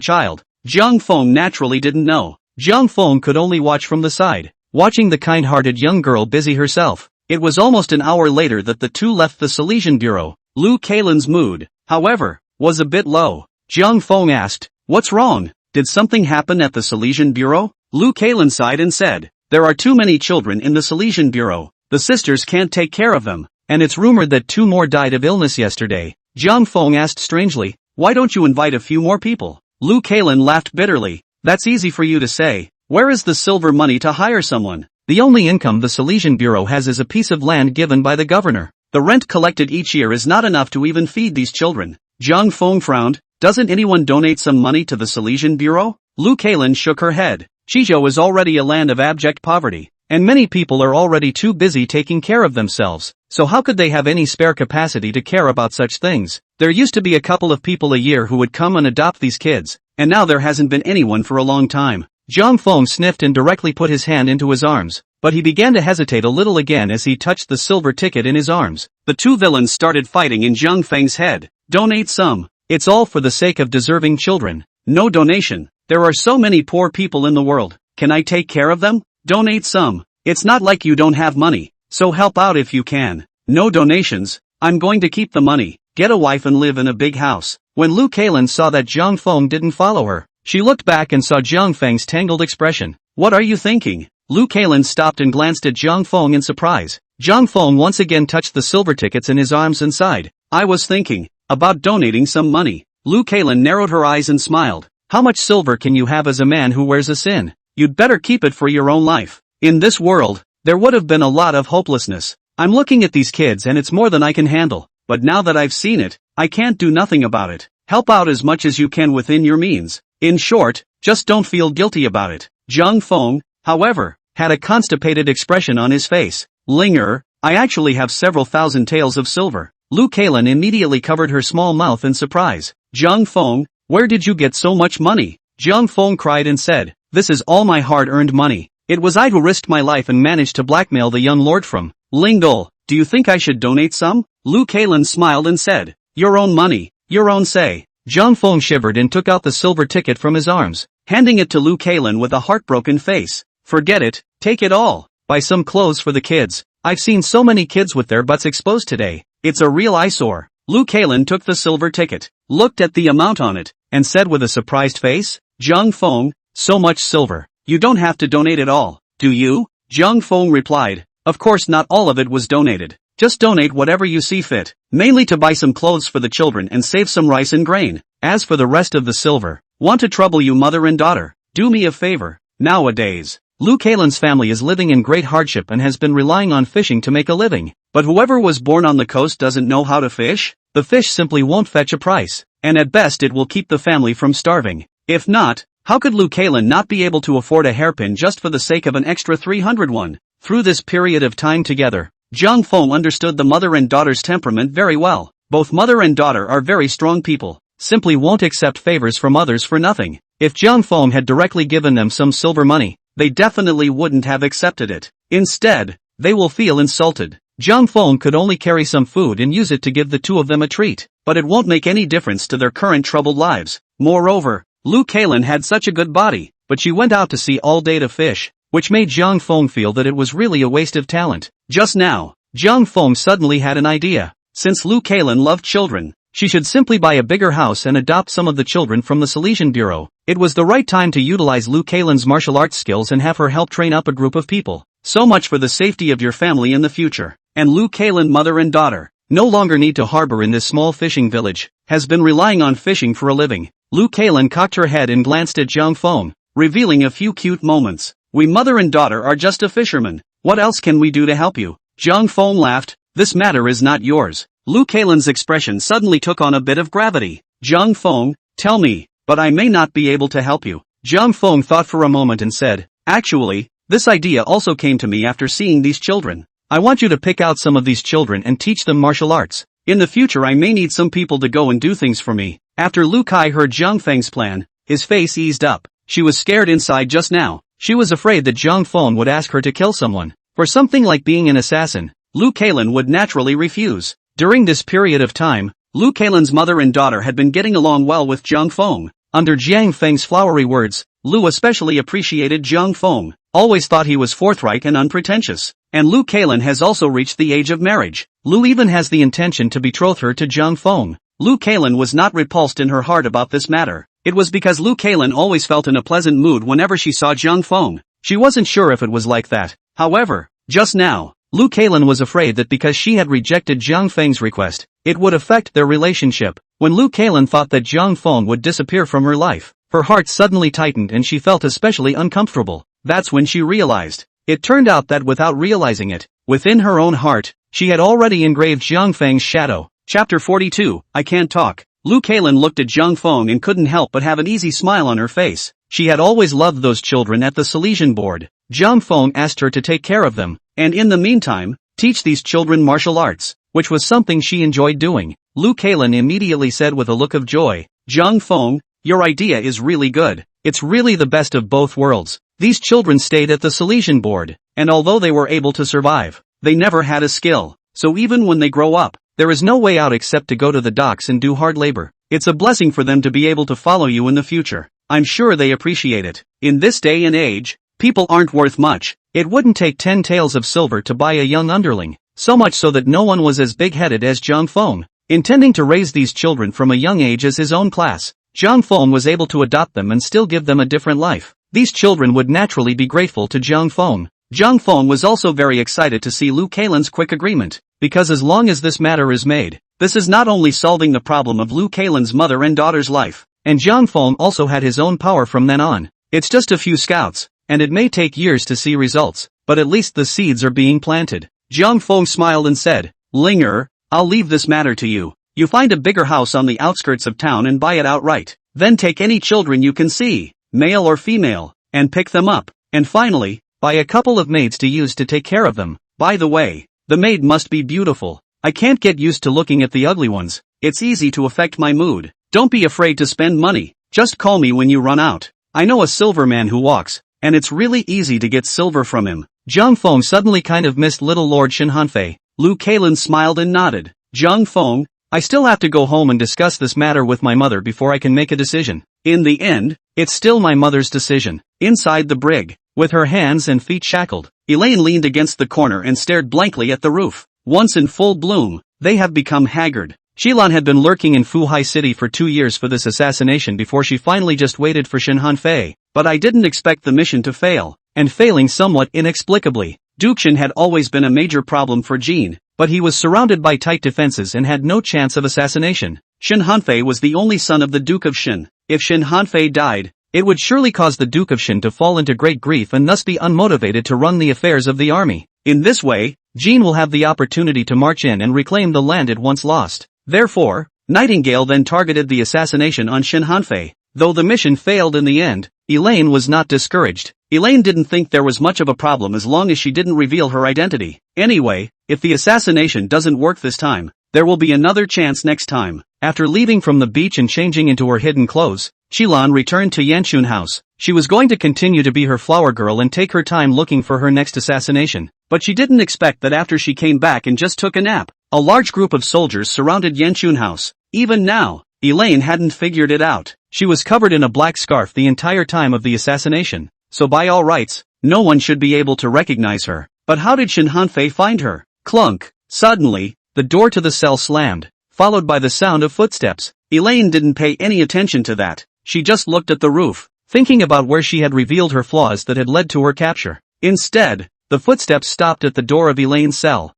child, Zhang Feng naturally didn't know. Jiang Feng could only watch from the side, watching the kind-hearted young girl busy herself. It was almost an hour later that the two left the Silesian bureau. Lu Kailan's mood, however, was a bit low. Jiang Feng asked, "What's wrong? Did something happen at the Silesian bureau?" Lu Kailan sighed and said, "There are too many children in the Silesian bureau. The sisters can't take care of them, and it's rumored that 2 more died of illness yesterday." Jiang Feng asked strangely, "Why don't you invite a few more people?" Lu Kailan laughed bitterly. "That's easy for you to say. Where is the silver money to hire someone? The only income the Silesian bureau has is a piece of land given by the governor. The rent collected each year is not enough to even feed these children." Jiang Feng frowned. "Doesn't anyone donate some money to the Silesian bureau?" Lu Kailan shook her head. Shizhou is already a land of abject poverty, and many people are already too busy taking care of themselves, so how could they have any spare capacity to care about such things? There used to be a couple of people a year who would come and adopt these kids, and now there hasn't been anyone for a long time. Jiang Feng sniffed and directly put his hand into his arms, but he began to hesitate a little again as he touched the silver ticket in his arms. The two villains started fighting in Jiang Feng's head. "Donate some. It's all for the sake of deserving children. No donation. There are so many poor people in the world. Can I take care of them? Donate some. It's not like you don't have money, so help out if you can. No donations. I'm going to keep the money, get a wife and live in a big house." When Lu Kailan saw that Jiang Feng didn't follow her, she looked back and saw Jiang Feng's tangled expression. "What are you thinking?" Lu Kailan stopped and glanced at Jiang Feng in surprise. Jiang Feng once again touched the silver tickets in his arms and sighed. "I was thinking about donating some money." Lu Kailan narrowed her eyes and smiled. "How much silver can you have as a man who wears a sin? You'd better keep it for your own life. In this world, there would have been a lot of hopelessness. I'm looking at these kids and it's more than I can handle, but now that I've seen it, I can't do nothing about it. Help out as much as you can within your means. In short, just don't feel guilty about it." Jiang Feng, however, had a constipated expression on his face. "Linger, I actually have several thousand taels of silver." Lu Kailan immediately covered her small mouth in surprise. "Jiang Feng, where did you get so much money?" Jiang Feng cried and said, "This is all my hard-earned money. It was I who risked my life and managed to blackmail the young lord from Lingdol. Do you think I should donate some?" Lu Kailan smiled and said, "Your own money, your own say." Jiang Feng shivered and took out the silver ticket from his arms, handing it to Lu Kailan with a heartbroken face. "Forget it, take it all. Buy some clothes for the kids. I've seen so many kids with their butts exposed today. It's a real eyesore." Lu Kailan took the silver ticket, looked at the amount on it, and said with a surprised face, "Jiang Feng, so much silver. You don't have to donate it all, do you?" Jiang Feng replied, "Of course not all of it was donated. Just donate whatever you see fit, mainly to buy some clothes for the children and save some rice and grain. As for the rest of the silver, want to trouble you mother and daughter? Do me a favor. Nowadays, Lu Kailan's family is living in great hardship and has been relying on fishing to make a living. But whoever was born on the coast doesn't know how to fish? The fish simply won't fetch a price, and at best it will keep the family from starving. If not, how could Lu Kailan not be able to afford a hairpin just for the sake of an extra 301? Through this period of time together, Jiang Feng understood the mother and daughter's temperament very well. Both mother and daughter are very strong people, simply won't accept favors from others for nothing. If Jiang Feng had directly given them some silver money, they definitely wouldn't have accepted it. Instead, they will feel insulted. Jiang Feng could only carry some food and use it to give the two of them a treat, but it won't make any difference to their current troubled lives. Moreover, Lu Kailan had such a good body, but she went out to sea all day to fish, which made Jiang Feng feel that it was really a waste of talent. Just now, Jiang Feng suddenly had an idea. Since Lu Kailan loved children, she should simply buy a bigger house and adopt some of the children from the Silesian bureau. It was the right time to utilize Lu Kailan's martial arts skills and have her help train up a group of people. So much for the safety of your family in the future. And Lu Kailan, mother and daughter, no longer need to harbor in this small fishing village, has been relying on fishing for a living. Lu Kailan cocked her head and glanced at Jiang Feng, revealing a few cute moments. "We mother and daughter are just a fisherman. What else can we do to help you?" Jiang Feng laughed. "This matter is not yours." Lu Kailan's expression suddenly took on a bit of gravity. "Jiang Feng, tell me, but I may not be able to help you." Jiang Feng thought for a moment and said, "Actually, this idea also came to me after seeing these children. I want you to pick out some of these children and teach them martial arts. In the future I may need some people to go and do things for me." After Lu Kai heard Jiang Feng's plan, his face eased up. She was scared inside just now. She was afraid that Jiang Feng would ask her to kill someone. For something like being an assassin, Lu Kailan would naturally refuse. During this period of time, Lu Kailan's mother and daughter had been getting along well with Jiang Feng. Under Jiang Feng's flowery words, Lu especially appreciated Zhang Feng, always thought he was forthright and unpretentious. And Lu Kailan has also reached the age of marriage. Lu even has the intention to betroth her to Zhang Feng. Lu Kailan was not repulsed in her heart about this matter. It was because Lu Kailan always felt in a pleasant mood whenever she saw Zhang Feng. She wasn't sure if it was like that. However, just now, Lu Kailan was afraid that because she had rejected Zhang Feng's request, it would affect their relationship. When Lu Kailan thought that Zhang Feng would disappear from her life, her heart suddenly tightened and she felt especially uncomfortable. That's when she realized. It turned out that without realizing it, within her own heart, she had already engraved Zhang Feng's shadow. Chapter 42, I Can't Talk. Lu Kailan looked at Zhang Feng and couldn't help but have an easy smile on her face. She had always loved those children at the Silesian board. Zhang Feng asked her to take care of them, and in the meantime, teach these children martial arts, which was something she enjoyed doing. Lu Kailan immediately said with a look of joy, Zhang Feng, your idea is really good. It's really the best of both worlds. These children stayed at the Silesian board, and although they were able to survive, they never had a skill. So even when they grow up, there is no way out except to go to the docks and do hard labor. It's a blessing for them to be able to follow you in the future. I'm sure they appreciate it. In this day and age, people aren't worth much. It wouldn't take 10 taels of silver to buy a young underling, so much so that no one was as big-headed as Zhang Feng. Intending to raise these children from a young age as his own class, Zhang Feng was able to adopt them and still give them a different life. These children would naturally be grateful to Zhang Feng. Zhang Feng was also very excited to see Lu Kailan's quick agreement, because as long as this matter is made, this is not only solving the problem of Lu Kailan's mother and daughter's life, and Zhang Feng also had his own power from then on. It's just a few scouts, and it may take years to see results, but at least the seeds are being planted. Zhang Feng smiled and said, Linger, I'll leave this matter to you. You find a bigger house on the outskirts of town and buy it outright. Then take any children you can see, male or female, and pick them up. And finally, buy a couple of maids to use to take care of them. By the way, the maid must be beautiful. I can't get used to looking at the ugly ones. It's easy to affect my mood. Don't be afraid to spend money. Just call me when you run out. I know a silver man who walks, and it's really easy to get silver from him. Zhang Feng suddenly kind of missed little Lord Shin Hanfei. Lu Kailan smiled and nodded. Zhang Feng, I still have to go home and discuss this matter with my mother before I can make a decision. In the end, it's still my mother's decision. Inside the brig, with her hands and feet shackled, Elaine leaned against the corner and stared blankly at the roof. Once in full bloom, they have become haggard. Xilan had been lurking in Fuhai City for 2 years for this assassination before she finally just waited for Shin Hanfei, but I didn't expect the mission to fail, and failing somewhat inexplicably. Dukshin had always been a major problem for Jean, but he was surrounded by tight defenses and had no chance of assassination. Shin Hanfei was the only son of the Duke of Shin. If Shin Hanfei died, it would surely cause the Duke of Shin to fall into great grief and thus be unmotivated to run the affairs of the army. In this way, Jean will have the opportunity to march in and reclaim the land it once lost. Therefore, Nightingale then targeted the assassination on Shin Hanfei. Though the mission failed in the end, Elaine was not discouraged. Elaine didn't think there was much of a problem as long as she didn't reveal her identity. Anyway, if the assassination doesn't work this time, there will be another chance next time. After leaving from the beach and changing into her hidden clothes, Xilan returned to Yanchun House. She was going to continue to be her flower girl and take her time looking for her next assassination, but she didn't expect that after she came back and just took a nap, a large group of soldiers surrounded Yanchun House. Even now, Elaine hadn't figured it out. She was covered in a black scarf the entire time of the assassination, so by all rights, no one should be able to recognize her. But how did Shin Hanfei find her? Clunk! Suddenly, the door to the cell slammed, followed by the sound of footsteps. Elaine didn't pay any attention to that. She just looked at the roof, thinking about where she had revealed her flaws that had led to her capture. Instead, the footsteps stopped at the door of Elaine's cell.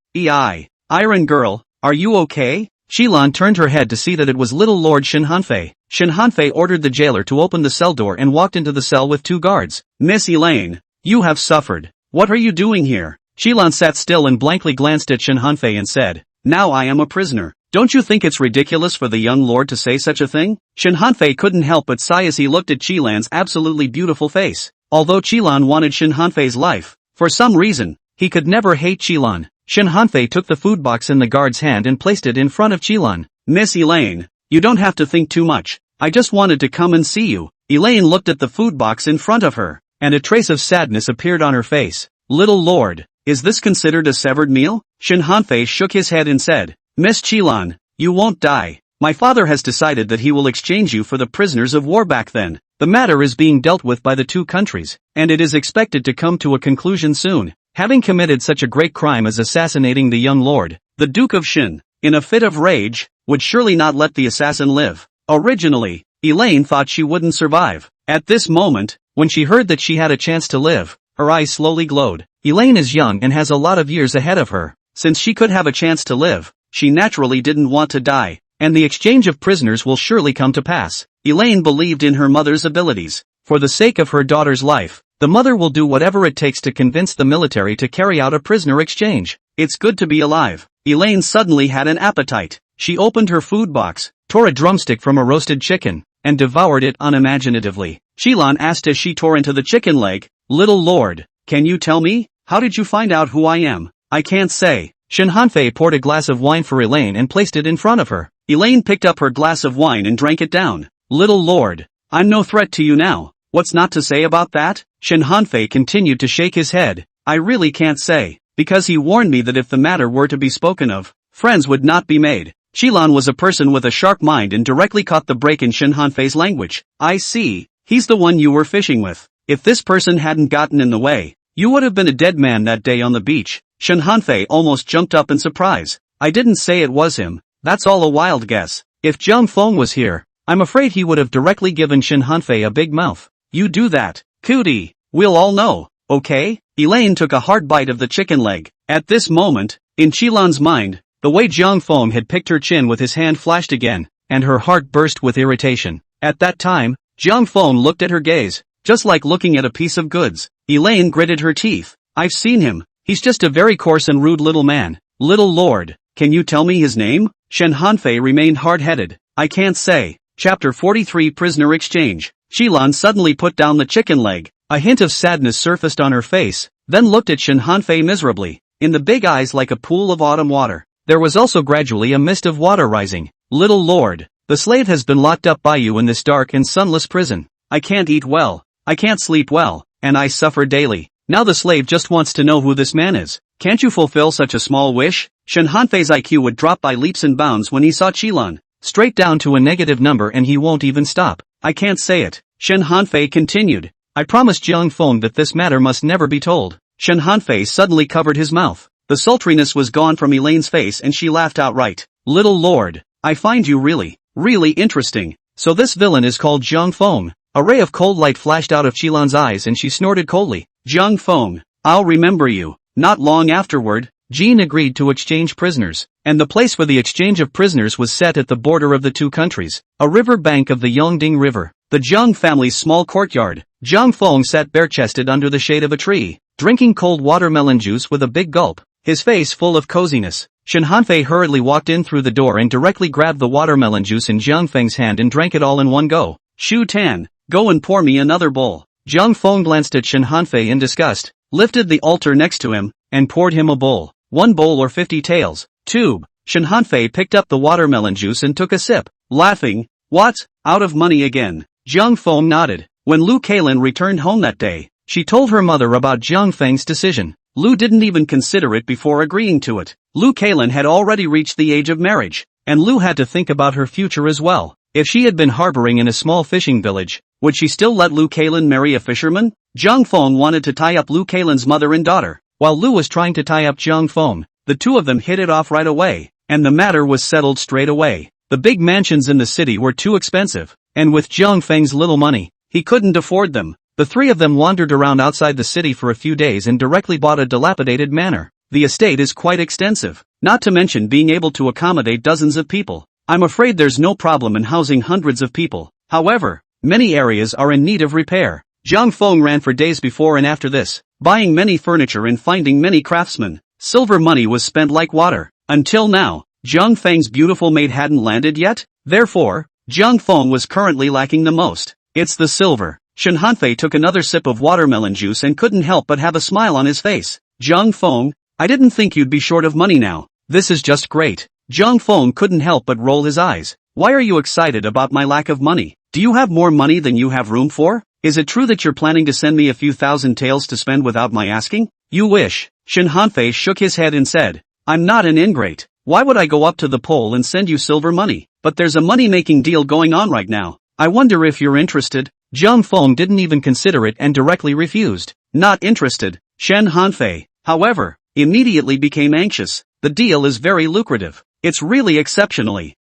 Iron Girl, are you okay? Xilan turned her head to see that it was little Lord Shin Hanfei. Shin Hanfei ordered the jailer to open the cell door and walked into the cell with 2 guards. Miss Elaine, you have suffered. What are you doing here? Xilan sat still and blankly glanced at Shin Hanfei and said, Now I am a prisoner. Don't you think it's ridiculous for the young lord to say such a thing? Shin Hanfei couldn't help but sigh as he looked at Xilan's absolutely beautiful face. Although Xilan wanted Shin Hanfei's life, for some reason, he could never hate Xilan. Shin Hanfei took the food box in the guard's hand and placed it in front of Xilan. Miss Elaine, you don't have to think too much. I just wanted to come and see you. Elaine looked at the food box in front of her, and a trace of sadness appeared on her face. Little lord, is this considered a severed meal? Shin Hanfei shook his head and said, Miss Xilan, you won't die. My father has decided that he will exchange you for the prisoners of war back then. The matter is being dealt with by the two countries, and it is expected to come to a conclusion soon. Having committed such a great crime as assassinating the young lord, the Duke of Shin, in a fit of rage, would surely not let the assassin live. Originally, Elaine thought she wouldn't survive. At this moment, when she heard that she had a chance to live, her eyes slowly glowed. Elaine is young and has a lot of years ahead of her. Since she could have a chance to live, she naturally didn't want to die, and the exchange of prisoners will surely come to pass. Elaine believed in her mother's abilities. For the sake of her daughter's life, the mother will do whatever it takes to convince the military to carry out a prisoner exchange. It's good to be alive. Elaine suddenly had an appetite. She opened her food box, tore a drumstick from a roasted chicken, and devoured it unimaginatively. Chilan asked as she tore into the chicken leg, "Little lord, can you tell me? How did you find out who I am?" "I can't say." Shin Hanfei poured a glass of wine for Elaine and placed it in front of her. Elaine picked up her glass of wine and drank it down. "Little lord, I'm no threat to you now. What's not to say about that?" Shin Hanfei continued to shake his head. "I really can't say, because he warned me that if the matter were to be spoken of, friends would not be made." Chilan was a person with a sharp mind and directly caught the break in Shin Hanfei's language. "I see, he's the one you were fishing with. If this person hadn't gotten in the way, you would have been a dead man that day on the beach." Shin Hanfei almost jumped up in surprise. "I didn't say it was him. That's all a wild guess. If Jiang Feng was here, I'm afraid he would have directly given Shin Hanfei a big mouth." "You do that, Cootie. We'll all know, okay?" Elaine took a hard bite of the chicken leg. At this moment, in Chilan's mind, the way Jiang Feng had picked her chin with his hand flashed again, and her heart burst with irritation. At that time, Jiang Feng looked at her gaze, just like looking at a piece of goods. Elaine gritted her teeth. "I've seen him. He's just a very coarse and rude little man." "Little lord, can you tell me his name?" Shen Hanfei remained hard-headed. "I can't say." Chapter 43 Prisoner Exchange. Chilan suddenly put down the chicken leg. A hint of sadness surfaced on her face, then looked at Shen Hanfei miserably. In the big eyes like a pool of autumn water, there was also gradually a mist of water rising. "Little lord, the slave has been locked up by you in this dark and sunless prison. I can't eat well, I can't sleep well, and I suffer daily. Now the slave just wants to know who this man is. Can't you fulfill such a small wish?" Shen Hanfei's IQ would drop by leaps and bounds when he saw Chilan. Straight down to a negative number, and he won't even stop. "I can't say it," Shen Hanfei continued. "I promised Jiang Feng that this matter must never be told." Shen Hanfei suddenly covered his mouth. The sultriness was gone from Elaine's face and she laughed outright. "Little lord, I find you really interesting. So this villain is called Jiang Feng." A ray of cold light flashed out of Chilan's eyes and she snorted coldly. "Jiang Feng, I'll remember you." Not long afterward, Jean agreed to exchange prisoners, and the place for the exchange of prisoners was set at the border of the two countries, a river bank of the Yongding River. The Jiang family's small courtyard. Jiang Feng sat bare-chested under the shade of a tree, drinking cold watermelon juice with a big gulp, his face full of coziness. Shen Hanfei hurriedly walked in through the door and directly grabbed the watermelon juice in Jiang Feng's hand and drank it all in one go. "Shu Tan, go and pour me another bowl." Jiang Feng glanced at Shen Hanfei in disgust, lifted the altar next to him, and poured him a bowl. "1 bowl or 50 taels." "Tube." Shen Hanfei picked up the watermelon juice and took a sip, laughing. "What? Out of money again?" Jiang Feng nodded. When Lu Kailin returned home that day, she told her mother about Jiang Feng's decision. Lu didn't even consider it before agreeing to it. Lu Kailin had already reached the age of marriage, and Lu had to think about her future as well. If she had been harboring in a small fishing village, would she still let Lu Kailin marry a fisherman? Jiang Feng wanted to tie up Lu Kailin's mother and daughter, while Lu was trying to tie up Jiang Feng. The two of them hit it off right away, and the matter was settled straight away. The big mansions in the city were too expensive, and with Jiang Feng's little money, he couldn't afford them. The three of them wandered around outside the city for a few days and directly bought a dilapidated manor. The estate is quite extensive, not to mention being able to accommodate dozens of people. I'm afraid there's no problem in housing hundreds of people. However, many areas are in need of repair. Jiang Feng ran for days before and after this, buying many furniture and finding many craftsmen. Silver money was spent like water. Until now, Jiang Feng's beautiful maid hadn't landed yet. Therefore, Jiang Feng was currently lacking the most. It's the silver. Shen Hanfei took another sip of watermelon juice and couldn't help but have a smile on his face. "Jiang Feng, I didn't think you'd be short of money now. This is just great." Jiang Feng couldn't help but roll his eyes. "Why are you excited about my lack of money? Do you have more money than you have room for? Is it true that you're planning to send me a few thousand taels to spend without my asking?" "You wish." Shen Hanfei shook his head and said, "I'm not an ingrate. Why would I go up to the pole and send you silver money? But there's a money-making deal going on right now. I wonder if you're interested." Jiang Feng didn't even consider it and directly refused. Not interested. Shen Hanfei, however, immediately became anxious. The deal is very lucrative. It's really exceptionally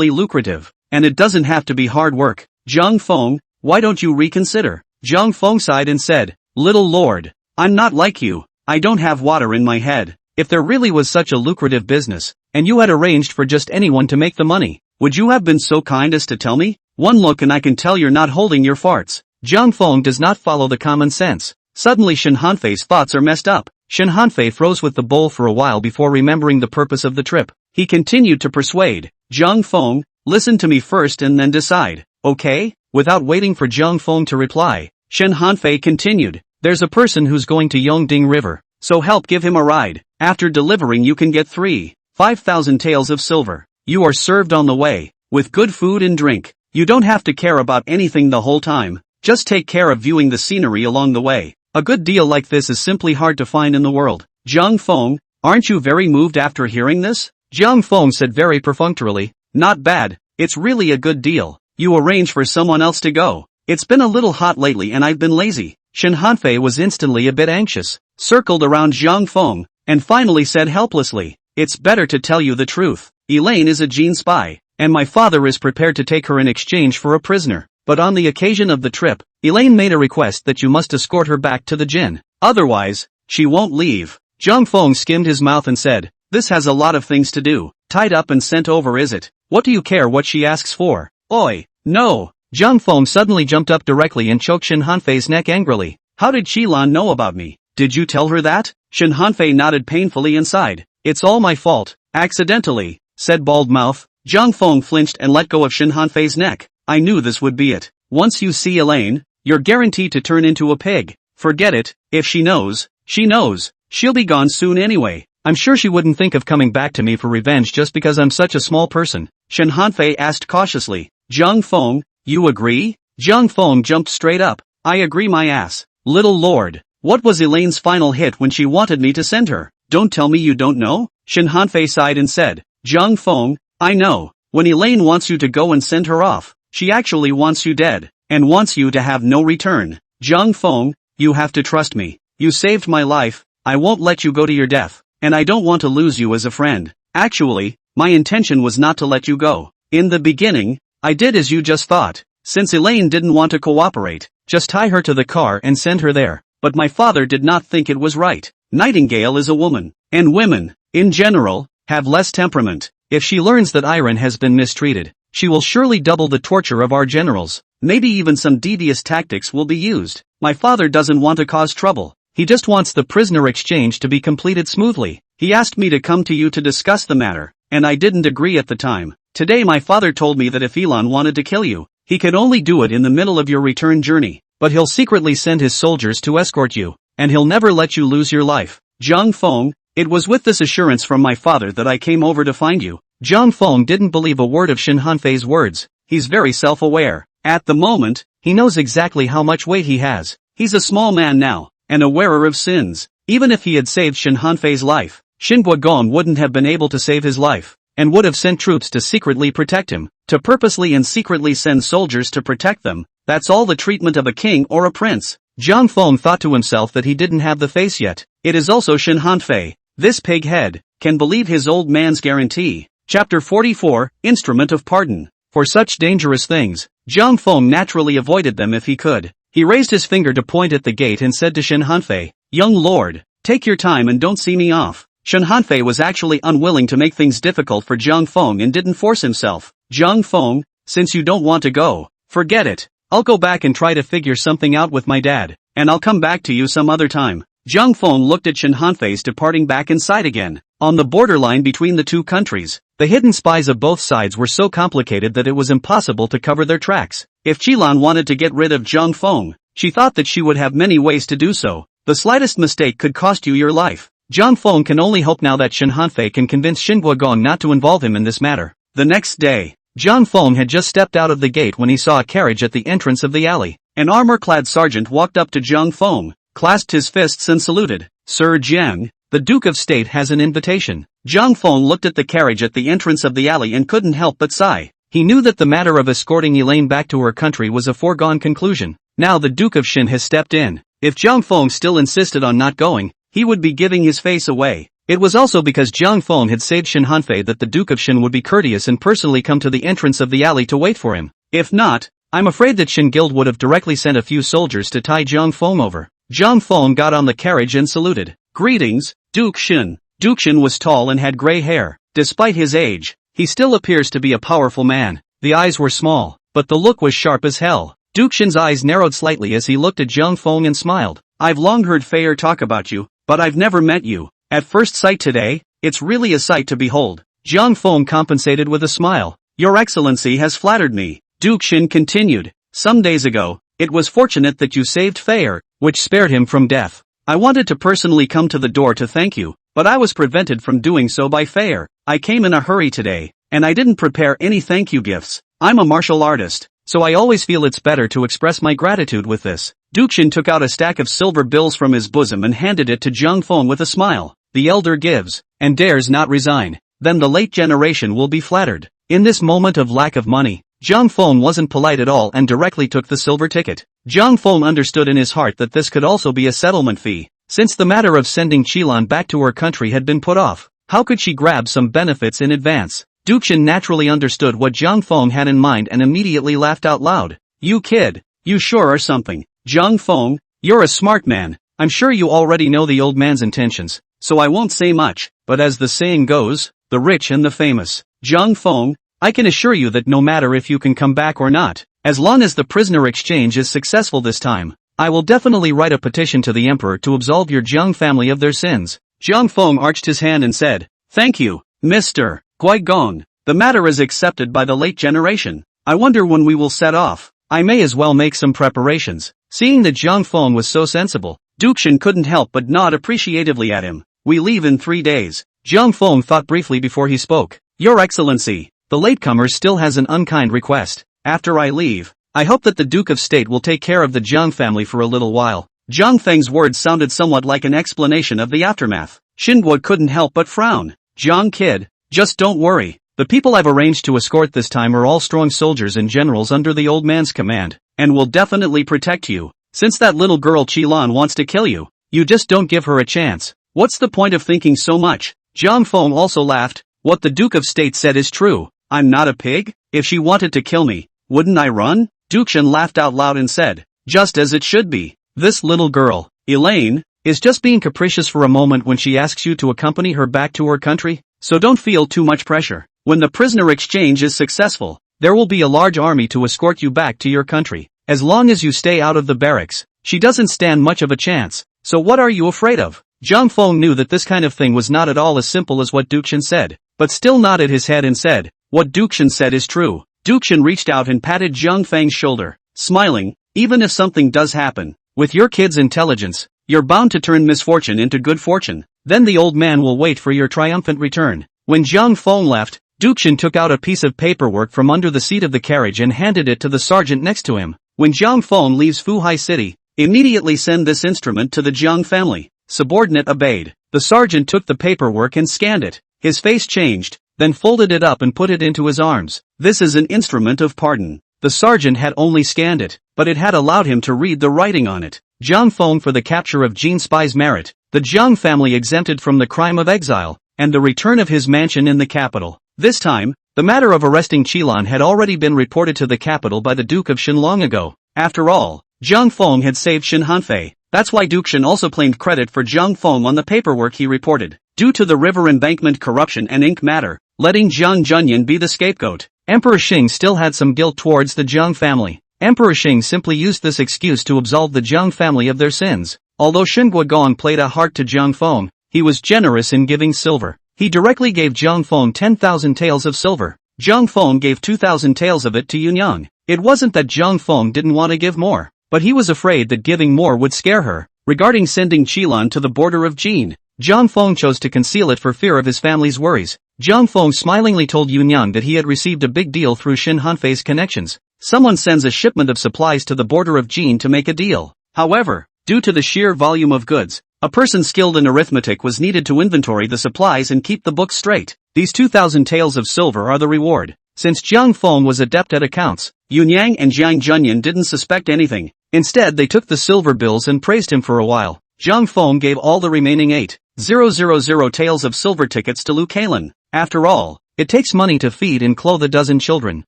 lucrative. And it doesn't have to be hard work. Jiang Feng, why don't you reconsider? Jiang Feng sighed and said, Little Lord, I'm not like you. I don't have water in my head. If there really was such a lucrative business, and you had arranged for just anyone to make the money, would you have been so kind as to tell me? One look and I can tell you're not holding your farts. Jiang Feng does not follow the common sense. Suddenly Shen Hanfei's thoughts are messed up. Shen Hanfei froze with the bowl for a while before remembering the purpose of the trip. He continued to persuade. Jiang Feng, listen to me first and then decide, okay? Without waiting for Jiang Feng to reply, Shen Hanfei continued. There's a person who's going to Yongding River, so help give him a ride. After delivering you can get 5,000 taels of silver. You are served on the way, with good food and drink. You don't have to care about anything the whole time. Just take care of viewing the scenery along the way. A good deal like this is simply hard to find in the world. Jiang Feng, aren't you very moved after hearing this? Jiang Feng said very perfunctorily, not bad, it's really a good deal. You arrange for someone else to go. It's been a little hot lately and I've been lazy. Shen Hanfei was instantly a bit anxious, circled around Jiang Feng, and finally said helplessly, it's better to tell you the truth. Elaine is a Jin spy, and my father is prepared to take her in exchange for a prisoner. But on the occasion of the trip, Elaine made a request that you must escort her back to the Jin. Otherwise, she won't leave. Jiang Feng skimmed his mouth and said, this has a lot of things to do. Tied up and sent over is it? What do you care what she asks for? Oi, no. Jiang Feng suddenly jumped up directly and choked Shen Hanfei's neck angrily. How did Qilan know about me? Did you tell her that? Shen Hanfei nodded painfully and sighed. It's all my fault. Accidentally, said Bald Mouth. Jiang Feng flinched and let go of Shen Hanfei's neck. I knew this would be it. Once you see Elaine, you're guaranteed to turn into a pig. Forget it. If she knows, she knows. She'll be gone soon anyway. I'm sure she wouldn't think of coming back to me for revenge just because I'm such a small person. Shen Hanfei asked cautiously. Jiang Feng, you agree? Jiang Feng jumped straight up. I agree my ass. Little Lord, what was Elaine's final hit when she wanted me to send her? Don't tell me you don't know? Shen Hanfei sighed and said. Jiang Feng, I know. When Elaine wants you to go and send her off, she actually wants you dead, and wants you to have no return. Jiang Feng, you have to trust me. You saved my life, I won't let you go to your death, and I don't want to lose you as a friend. Actually, my intention was not to let you go. In the beginning, I did as you just thought. Since Elaine didn't want to cooperate, just tie her to the car and send her there. But my father did not think it was right. Nightingale is a woman, and women, in general, have less temperament. If she learns that Iron has been mistreated, she will surely double the torture of our generals. Maybe even some devious tactics will be used. My father doesn't want to cause trouble. He just wants the prisoner exchange to be completed smoothly. He asked me to come to you to discuss the matter, and I didn't agree at the time. Today my father told me that if Elon wanted to kill you, he could only do it in the middle of your return journey. But he'll secretly send his soldiers to escort you, and he'll never let you lose your life. Jiang Feng, it was with this assurance from my father that I came over to find you. Jiang Feng didn't believe a word of Shen Hanfei's words. He's very self-aware. At the moment, he knows exactly how much weight he has. He's a small man now, and a wearer of sins. Even if he had saved Shen Hanfei's life, Shin Guogong wouldn't have been able to save his life, and would have sent troops to secretly protect him. To purposely and secretly send soldiers to protect them, that's all the treatment of a king or a prince. Jiang Feng thought to himself that he didn't have the face yet. It is also Shen Hanfei, this pig head, can believe his old man's guarantee. Chapter 44, Instrument of Pardon. For such dangerous things, Jiang Feng naturally avoided them if he could. He raised his finger to point at the gate and said to Shen Hanfei, Young lord, take your time and don't see me off. Shen Hanfei was actually unwilling to make things difficult for Jiang Feng and didn't force himself. Jiang Feng, since you don't want to go, forget it. I'll go back and try to figure something out with my dad, and I'll come back to you some other time. Jiang Feng looked at Shen Hanfei's departing back inside again. On the borderline between the two countries, the hidden spies of both sides were so complicated that it was impossible to cover their tracks. If Qilan wanted to get rid of Jiang Feng, she thought that she would have many ways to do so. The slightest mistake could cost you your life. Jiang Feng can only hope now that Shen Hanfei can convince Shin Guogong not to involve him in this matter. The next day, Jiang Feng had just stepped out of the gate when he saw a carriage at the entrance of the alley. An armor-clad sergeant walked up to Jiang Feng, clasped his fists and saluted. Sir Jiang, the Duke of State has an invitation. Jiang Feng looked at the carriage at the entrance of the alley and couldn't help but sigh. He knew that the matter of escorting Elaine back to her country was a foregone conclusion. Now the Duke of Shin has stepped in. If Jiang Feng still insisted on not going, he would be giving his face away. It was also because Jiang Feng had saved Shin Hanfei that the Duke of Shin would be courteous and personally come to the entrance of the alley to wait for him. If not, I'm afraid that Shin Guild would have directly sent a few soldiers to tie Jiang Feng over. Jiang Feng got on the carriage and saluted. Greetings, Duke Shin. Duke Shin was tall and had gray hair. Despite his age, he still appears to be a powerful man. The eyes were small, but the look was sharp as hell. Duke Shin's eyes narrowed slightly as he looked at Jiang Feng and smiled. I've long heard Feier talk about you, but I've never met you. At first sight today, it's really a sight to behold. Jiang Feng compensated with a smile. Your Excellency has flattered me. Duke Shin continued. Some days ago, it was fortunate that you saved Feier, which spared him from death. I wanted to personally come to the door to thank you, but I was prevented from doing so by Feier. I came in a hurry today, and I didn't prepare any thank you gifts. I'm a martial artist, so I always feel it's better to express my gratitude with this. Duke Shin took out a stack of silver bills from his bosom and handed it to Jiang Feng with a smile. The elder gives, and dares not resign. Then the late generation will be flattered. In this moment of lack of money, Jiang Feng wasn't polite at all and directly took the silver ticket. Jiang Feng understood in his heart that this could also be a settlement fee. Since the matter of sending Qilan back to her country had been put off, how could she grab some benefits in advance? Duke Shin naturally understood what Jiang Feng had in mind and immediately laughed out loud. You kid, you sure are something. Jiang Feng, you're a smart man. I'm sure you already know the old man's intentions, so I won't say much, but as the saying goes, the rich and the famous. Jiang Feng, I can assure you that no matter if you can come back or not, as long as the prisoner exchange is successful this time, I will definitely write a petition to the emperor to absolve your Jiang family of their sins. Jiang Feng arched his hand and said, Thank you, Mr. Guigong. The matter is accepted by the late generation. I wonder when we will set off. I may as well make some preparations. Seeing that Jiang Feng was so sensible, Duke Shin couldn't help but nod appreciatively at him. We leave in 3 days. Jiang Feng thought briefly before he spoke. Your Excellency, the latecomer still has an unkind request. After I leave, I hope that the Duke of State will take care of the Jiang family for a little while. Jiang Feng's words sounded somewhat like an explanation of the aftermath. Xinguo couldn't help but frown. Jiang kid, just don't worry. The people I've arranged to escort this time are all strong soldiers and generals under the old man's command, and will definitely protect you. Since that little girl Qilan wants to kill you, you just don't give her a chance. What's the point of thinking so much? Jiang Feng also laughed. What the Duke of State said is true. I'm not a pig. If she wanted to kill me, wouldn't I run? Duke Shin laughed out loud and said, just as it should be. This little girl, Elaine, is just being capricious for a moment when she asks you to accompany her back to her country, so don't feel too much pressure. When the prisoner exchange is successful, there will be a large army to escort you back to your country. As long as you stay out of the barracks, she doesn't stand much of a chance, so what are you afraid of? Jiang Feng knew that this kind of thing was not at all as simple as what Duke Shin said, but still nodded his head and said, what Duke Shin said is true. Duke Shin reached out and patted Jiang Feng's shoulder, smiling, even if something does happen, with your kid's intelligence, you're bound to turn misfortune into good fortune. Then the old man will wait for your triumphant return. When Jiang Feng left, Duke Shin took out a piece of paperwork from under the seat of the carriage and handed it to the sergeant next to him. When Jiang Feng leaves Fuhai City, immediately send this instrument to the Jiang family. Subordinate obeyed. The sergeant took the paperwork and scanned it. His face changed, then folded it up and put it into his arms. This is an instrument of pardon. The sergeant had only scanned it, but it had allowed him to read the writing on it. Jiang Feng for the capture of Jin Spy's merit, the Jiang family exempted from the crime of exile, and the return of his mansion in the capital. This time, the matter of arresting Qilan had already been reported to the capital by the Duke of Shin long ago. After all, Jiang Feng had saved Shin Hanfei. That's why Duke Shin also claimed credit for Jiang Feng on the paperwork he reported. Due to the river embankment corruption and ink matter, letting Jiang Junyan be the scapegoat, Emperor Xing still had some guilt towards the Jiang family. Emperor Xing simply used this excuse to absolve the Jiang family of their sins. Although Shen Guogong played a heart to Jiang Feng, he was generous in giving silver. He directly gave Jiang Feng 10,000 taels of silver. Jiang Feng gave 2,000 taels of it to Yunyang. It wasn't that Jiang Feng didn't want to give more, but he was afraid that giving more would scare her. Regarding sending Qilan to the border of Jin, Jiang Feng chose to conceal it for fear of his family's worries. Jiang Feng smilingly told Yunyang that he had received a big deal through Shin Hanfei's connections. Someone sends a shipment of supplies to the border of Jin to make a deal. However, due to the sheer volume of goods, a person skilled in arithmetic was needed to inventory the supplies and keep the books straight. These 2,000 taels of silver are the reward. Since Jiang Feng was adept at accounts, Yunyang and Jiang Junyan didn't suspect anything. Instead they took the silver bills and praised him for a while. Jiang Feng gave all the remaining 8,000 taels of silver tickets to Lu Kailan. After all, it takes money to feed and clothe a dozen children.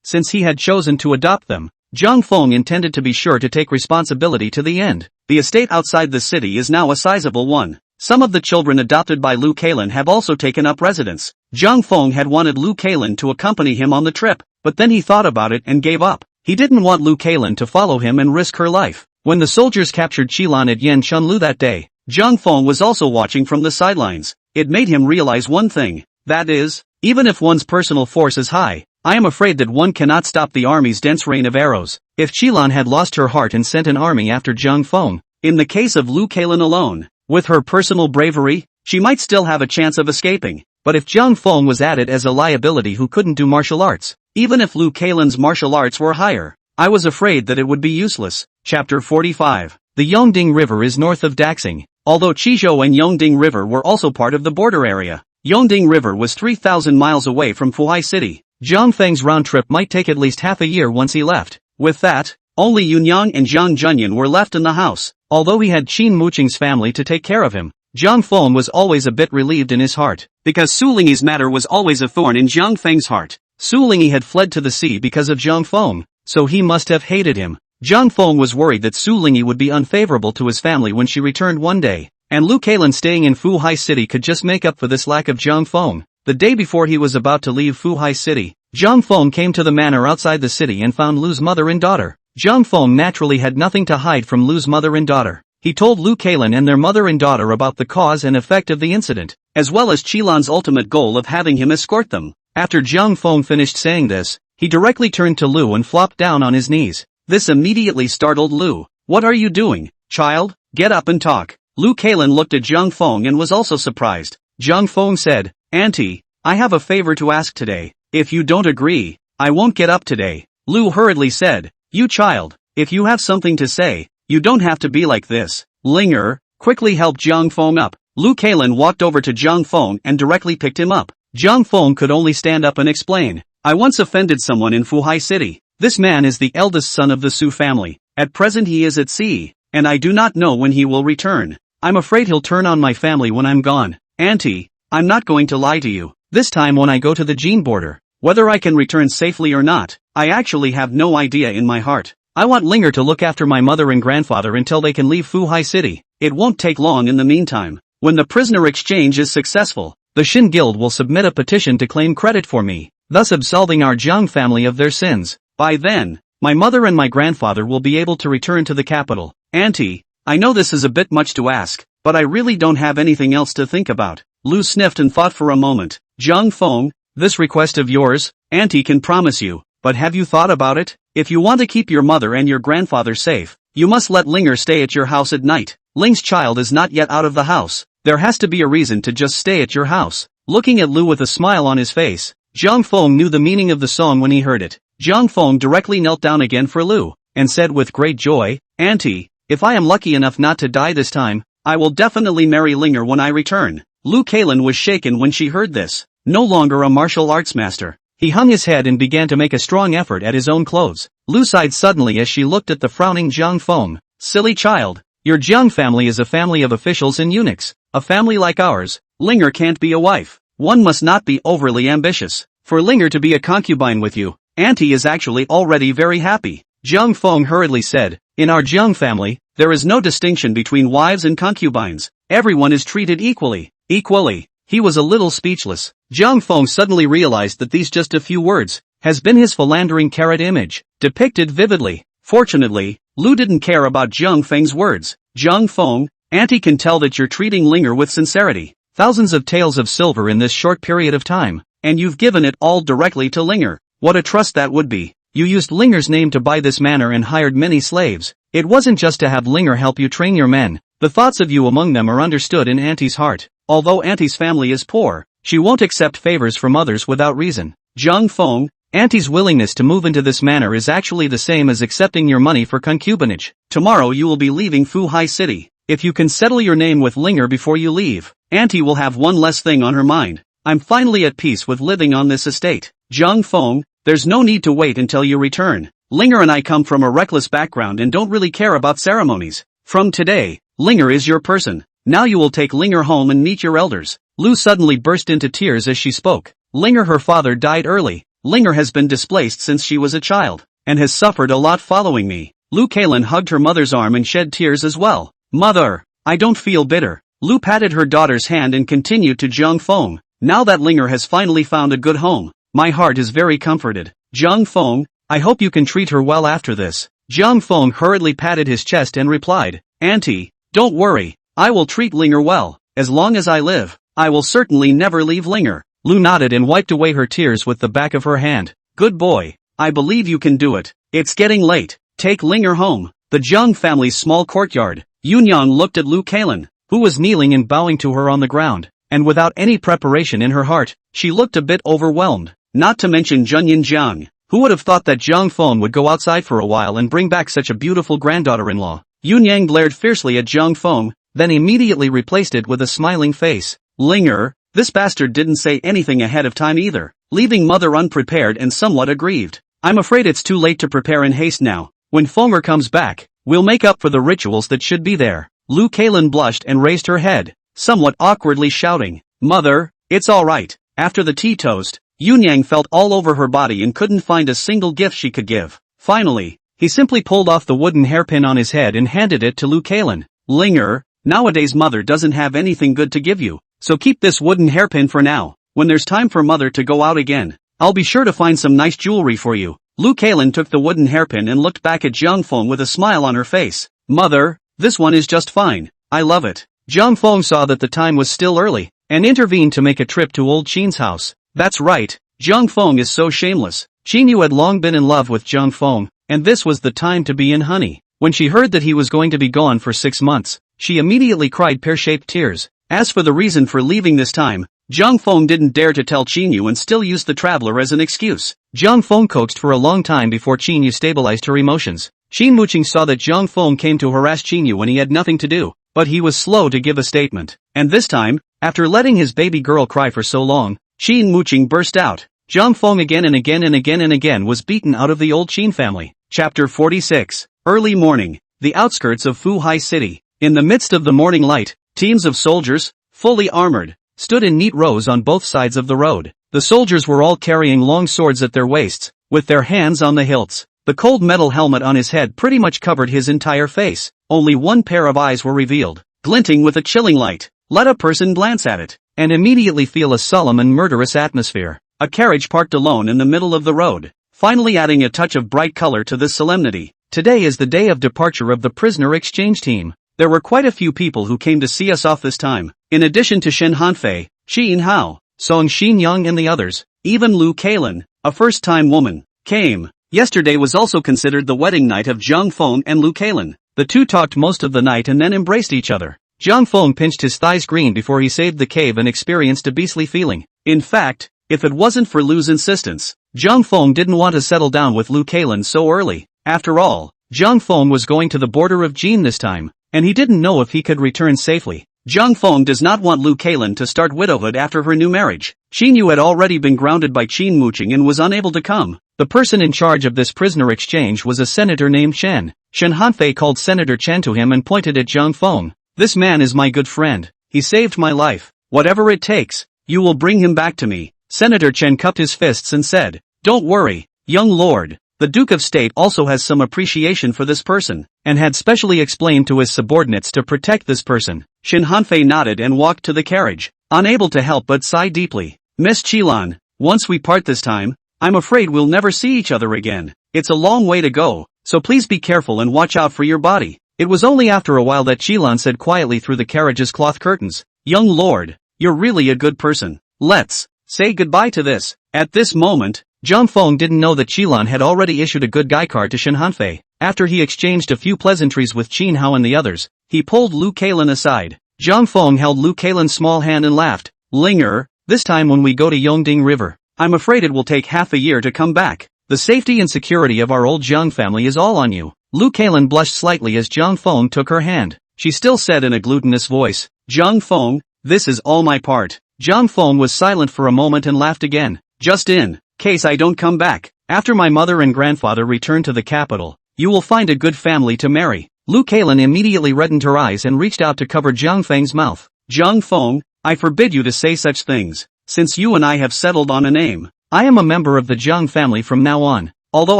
Since he had chosen to adopt them, Jiang Feng intended to be sure to take responsibility to the end. The estate outside the city is now a sizable one. Some of the children adopted by Lu Kailan have also taken up residence. Jiang Feng had wanted Lu Kailan to accompany him on the trip, but then he thought about it and gave up. He didn't want Lu Kailan to follow him and risk her life. When the soldiers captured Qilan at Yan Chunlu that day, Jiang Feng was also watching from the sidelines. It made him realize one thing. That is, even if one's personal force is high, I am afraid that one cannot stop the army's dense rain of arrows. If Qilan had lost her heart and sent an army after Jiang Feng, in the case of Lu Kailan alone, with her personal bravery, she might still have a chance of escaping. But if Jiang Feng was added as a liability who couldn't do martial arts, even if Lu Kailan's martial arts were higher, I was afraid that it would be useless. Chapter 45. The Yongding River is north of Daxing. Although Qizhou and Yongding River were also part of the border area, Yongding River was 3,000 miles away from Fuhai city. Jiang Feng's round trip might take at least half a year once he left. With that, only Yunyang and Jiang Junyan were left in the house. Although he had Qin Muqing's family to take care of him, Jiang Feng was always a bit relieved in his heart, because Su Lingyi's matter was always a thorn in Jiang Feng's heart. Su Lingyi had fled to the sea because of Jiang Feng, so he must have hated him. Jiang Feng was worried that Su Lingyi would be unfavorable to his family when she returned one day, and Lu Kailan staying in Fuhai city could just make up for this lack of Jiang Feng. The day before he was about to leave Fuhai city, Jiang Feng came to the manor outside the city and found Lu's mother and daughter. Jiang Feng naturally had nothing to hide from Lu's mother and daughter. He told Lu Kailan and their mother and daughter about the cause and effect of the incident, as well as Qilan's ultimate goal of having him escort them. After Jiang Feng finished saying this, he directly turned to Lu and flopped down on his knees. This immediately startled Lu. "What are you doing, child? Get up and talk." Lu Kailan looked at Jiang Feng and was also surprised. Jiang Feng said, "Auntie, I have a favor to ask today. If you don't agree, I won't get up today." Lu hurriedly said, "You child, if you have something to say, you don't have to be like this." Linger quickly helped Jiang Feng up. Lu Kailan walked over to Jiang Feng and directly picked him up. Jiang Feng could only stand up and explain, "I once offended someone in Fuhai city. This man is the eldest son of the Su family. At present he is at sea, and I do not know when he will return. I'm afraid he'll turn on my family when I'm gone. Auntie, I'm not going to lie to you. This time when I go to the Jin border, whether I can return safely or not, I actually have no idea in my heart. I want Linger to look after my mother and grandfather until they can leave Fuhai city. It won't take long in the meantime. When the prisoner exchange is successful, the Shin Guild will submit a petition to claim credit for me, thus absolving our Jiang family of their sins. By then, my mother and my grandfather will be able to return to the capital. Auntie, I know this is a bit much to ask, but I really don't have anything else to think about." Lu sniffed and thought for a moment. "Jiang Feng, this request of yours, Auntie can promise you, but have you thought about it? If you want to keep your mother and your grandfather safe, you must let Linger stay at your house at night. Ling's child is not yet out of the house. There has to be a reason to just stay at your house." Looking at Lu with a smile on his face, Jiang Feng knew the meaning of the song when he heard it. Jiang Feng directly knelt down again for Lu, and said with great joy, "Auntie, if I am lucky enough not to die this time, I will definitely marry Linger when I return." Lu Kailan was shaken when she heard this. No longer a martial arts master, he hung his head and began to make a strong effort at his own clothes. Lu sighed suddenly as she looked at the frowning Jiang Feng. "Silly child, your Jiang family is a family of officials and eunuchs. A family like ours, Linger can't be a wife. One must not be overly ambitious. For Linger to be a concubine with you, Auntie is actually already very happy." Jiang Feng hurriedly said, "In our Jiang family, there is no distinction between wives and concubines. Everyone is treated equally." Equally. He was a little speechless. Jiang Feng suddenly realized that these just a few words has been his philandering carrot image, depicted vividly. Fortunately, Lu didn't care about Jiang Feng's words. "Jiang Feng, Auntie can tell that you're treating Linger with sincerity. Thousands of taels of silver in this short period of time, and you've given it all directly to Linger. What a trust that would be. You used Linger's name to buy this manor and hired many slaves. It wasn't just to have Linger help you train your men. The thoughts of you among them are understood in Auntie's heart. Although Auntie's family is poor, she won't accept favors from others without reason. Jiang Feng, Auntie's willingness to move into this manor is actually the same as accepting your money for concubinage. Tomorrow you will be leaving Fuhai city. If you can settle your name with Linger before you leave, Auntie will have one less thing on her mind. I'm finally at peace with living on this estate." Jiang Feng, There's no need to wait until you return. Linger and I come from a reckless background and don't really care about ceremonies. From today, Linger is your person. Now you will take Linger home and meet your elders. Lu suddenly burst into tears as she spoke. Linger, her father, died early. Linger has been displaced since she was a child, and has suffered a lot following me. Lu Kailan hugged her mother's arm and shed tears as well. Mother, I don't feel bitter. Lu patted her daughter's hand and continued to Jiang Feng. Now that Linger has finally found a good home, my heart is very comforted. Jiang Feng, I hope you can treat her well after this. Jiang Feng hurriedly patted his chest and replied, Auntie, don't worry, I will treat Linger well. As long as I live, I will certainly never leave Linger. Lu nodded and wiped away her tears with the back of her hand. Good boy, I believe you can do it. It's getting late. Take Linger home. The Jiang family's small courtyard. Yunyang looked at Lu Kailan, who was kneeling and bowing to her on the ground, and without any preparation in her heart, she looked a bit overwhelmed. Not to mention Junyan Jiang. Who would have thought that Jiang Feng would go outside for a while and bring back such a beautiful granddaughter-in-law? Yunyang glared fiercely at Jiang Feng, then immediately replaced it with a smiling face. Linger, this bastard didn't say anything ahead of time either, leaving mother unprepared and somewhat aggrieved. I'm afraid it's too late to prepare in haste now. When Fenger comes back, we'll make up for the rituals that should be there. Lu Kailan blushed and raised her head, somewhat awkwardly shouting, Mother, it's alright. After the tea toast, Yunyang felt all over her body and couldn't find a single gift she could give. Finally, he simply pulled off the wooden hairpin on his head and handed it to Lu Kailan. Linger, nowadays mother doesn't have anything good to give you, so keep this wooden hairpin for now. When there's time for mother to go out again, I'll be sure to find some nice jewelry for you. Lu Kailan took the wooden hairpin and looked back at Jiang Feng with a smile on her face. Mother, this one is just fine. I love it. Jiang Feng saw that the time was still early, and intervened to make a trip to old Qin's house. That's right, Jiang Feng is so shameless. Qin Yu had long been in love with Jiang Feng, and this was the time to be in honey. When she heard that he was going to be gone for 6 months, she immediately cried pear-shaped tears. As for the reason for leaving this time, Jiang Feng didn't dare to tell Qin Yu and still used the traveler as an excuse. Jiang Feng coaxed for a long time before Qin Yu stabilized her emotions. Qin Muqing saw that Jiang Feng came to harass Qin Yu when he had nothing to do, but he was slow to give a statement. And this time, after letting his baby girl cry for so long, Qin Muqing burst out. Jiang Feng again and again and again and again was beaten out of the old Qin family. Chapter 46. Early morning. The outskirts of Fuhai city. In the midst of the morning light, teams of soldiers, fully armored, stood in neat rows on both sides of the road. The soldiers were all carrying long swords at their waists, with their hands on the hilts. The cold metal helmet on his head pretty much covered his entire face. Only one pair of eyes were revealed, glinting with a chilling light. Let a person glance at it, and immediately feel a solemn and murderous atmosphere. A carriage parked alone in the middle of the road, finally adding a touch of bright color to this solemnity. Today is the day of departure of the prisoner exchange team. There were quite a few people who came to see us off this time. In addition to Shen Hanfei, Xin Hao, Song Xinyang and the others, even Lu Kailan, a first-time woman, came. Yesterday was also considered the wedding night of Jiang Feng and Lu Kailan. The two talked most of the night and then embraced each other. Jiang Feng pinched his thighs green before he saved the cave and experienced a beastly feeling. In fact, if it wasn't for Lu's insistence, Jiang Feng didn't want to settle down with Lu Kailan so early. After all, Jiang Feng was going to the border of Jin this time, and he didn't know if he could return safely. Jiang Feng does not want Lu Kailan to start widowhood after her new marriage. Qin Yu had already been grounded by Qin Muqing and was unable to come. The person in charge of this prisoner exchange was a senator named Shen. Shen Hanfei called Senator Chen to him and pointed at Jiang Feng. This man is my good friend. He saved my life. Whatever it takes, you will bring him back to me. Senator Chen cupped his fists and said, Don't worry, young lord. The Duke of State also has some appreciation for this person, and had specially explained to his subordinates to protect this person. Shin Hanfei nodded and walked to the carriage, unable to help but sigh deeply. Miss Qilan, once we part this time, I'm afraid we'll never see each other again. It's a long way to go, so please be careful and watch out for your body. It was only after a while that Qilan said quietly through the carriage's cloth curtains, Young lord, you're really a good person. Let's say goodbye to this. At this moment, Jiang Feng didn't know that Qilan had already issued a good guy card to Shen Hanfei. After he exchanged a few pleasantries with Qin Hao and the others, he pulled Lu Kailan aside. Jiang Feng held Lu Kailan's small hand and laughed. Linger, this time when we go to Yongding River, I'm afraid it will take half a year to come back. The safety and security of our old Jiang family is all on you. Lu Kailan blushed slightly as Jiang Feng took her hand. She still said in a glutinous voice, Jiang Feng, this is all my part. Jiang Feng was silent for a moment and laughed again. Just in case I don't come back, After my mother and grandfather return to the capital, you will find a good family to marry. Lu Kailan immediately reddened her eyes and reached out to cover Jiang Feng's mouth. Jiang Feng, I forbid you to say such things, since you and I have settled on a name. I am a member of the Jiang family from now on. Although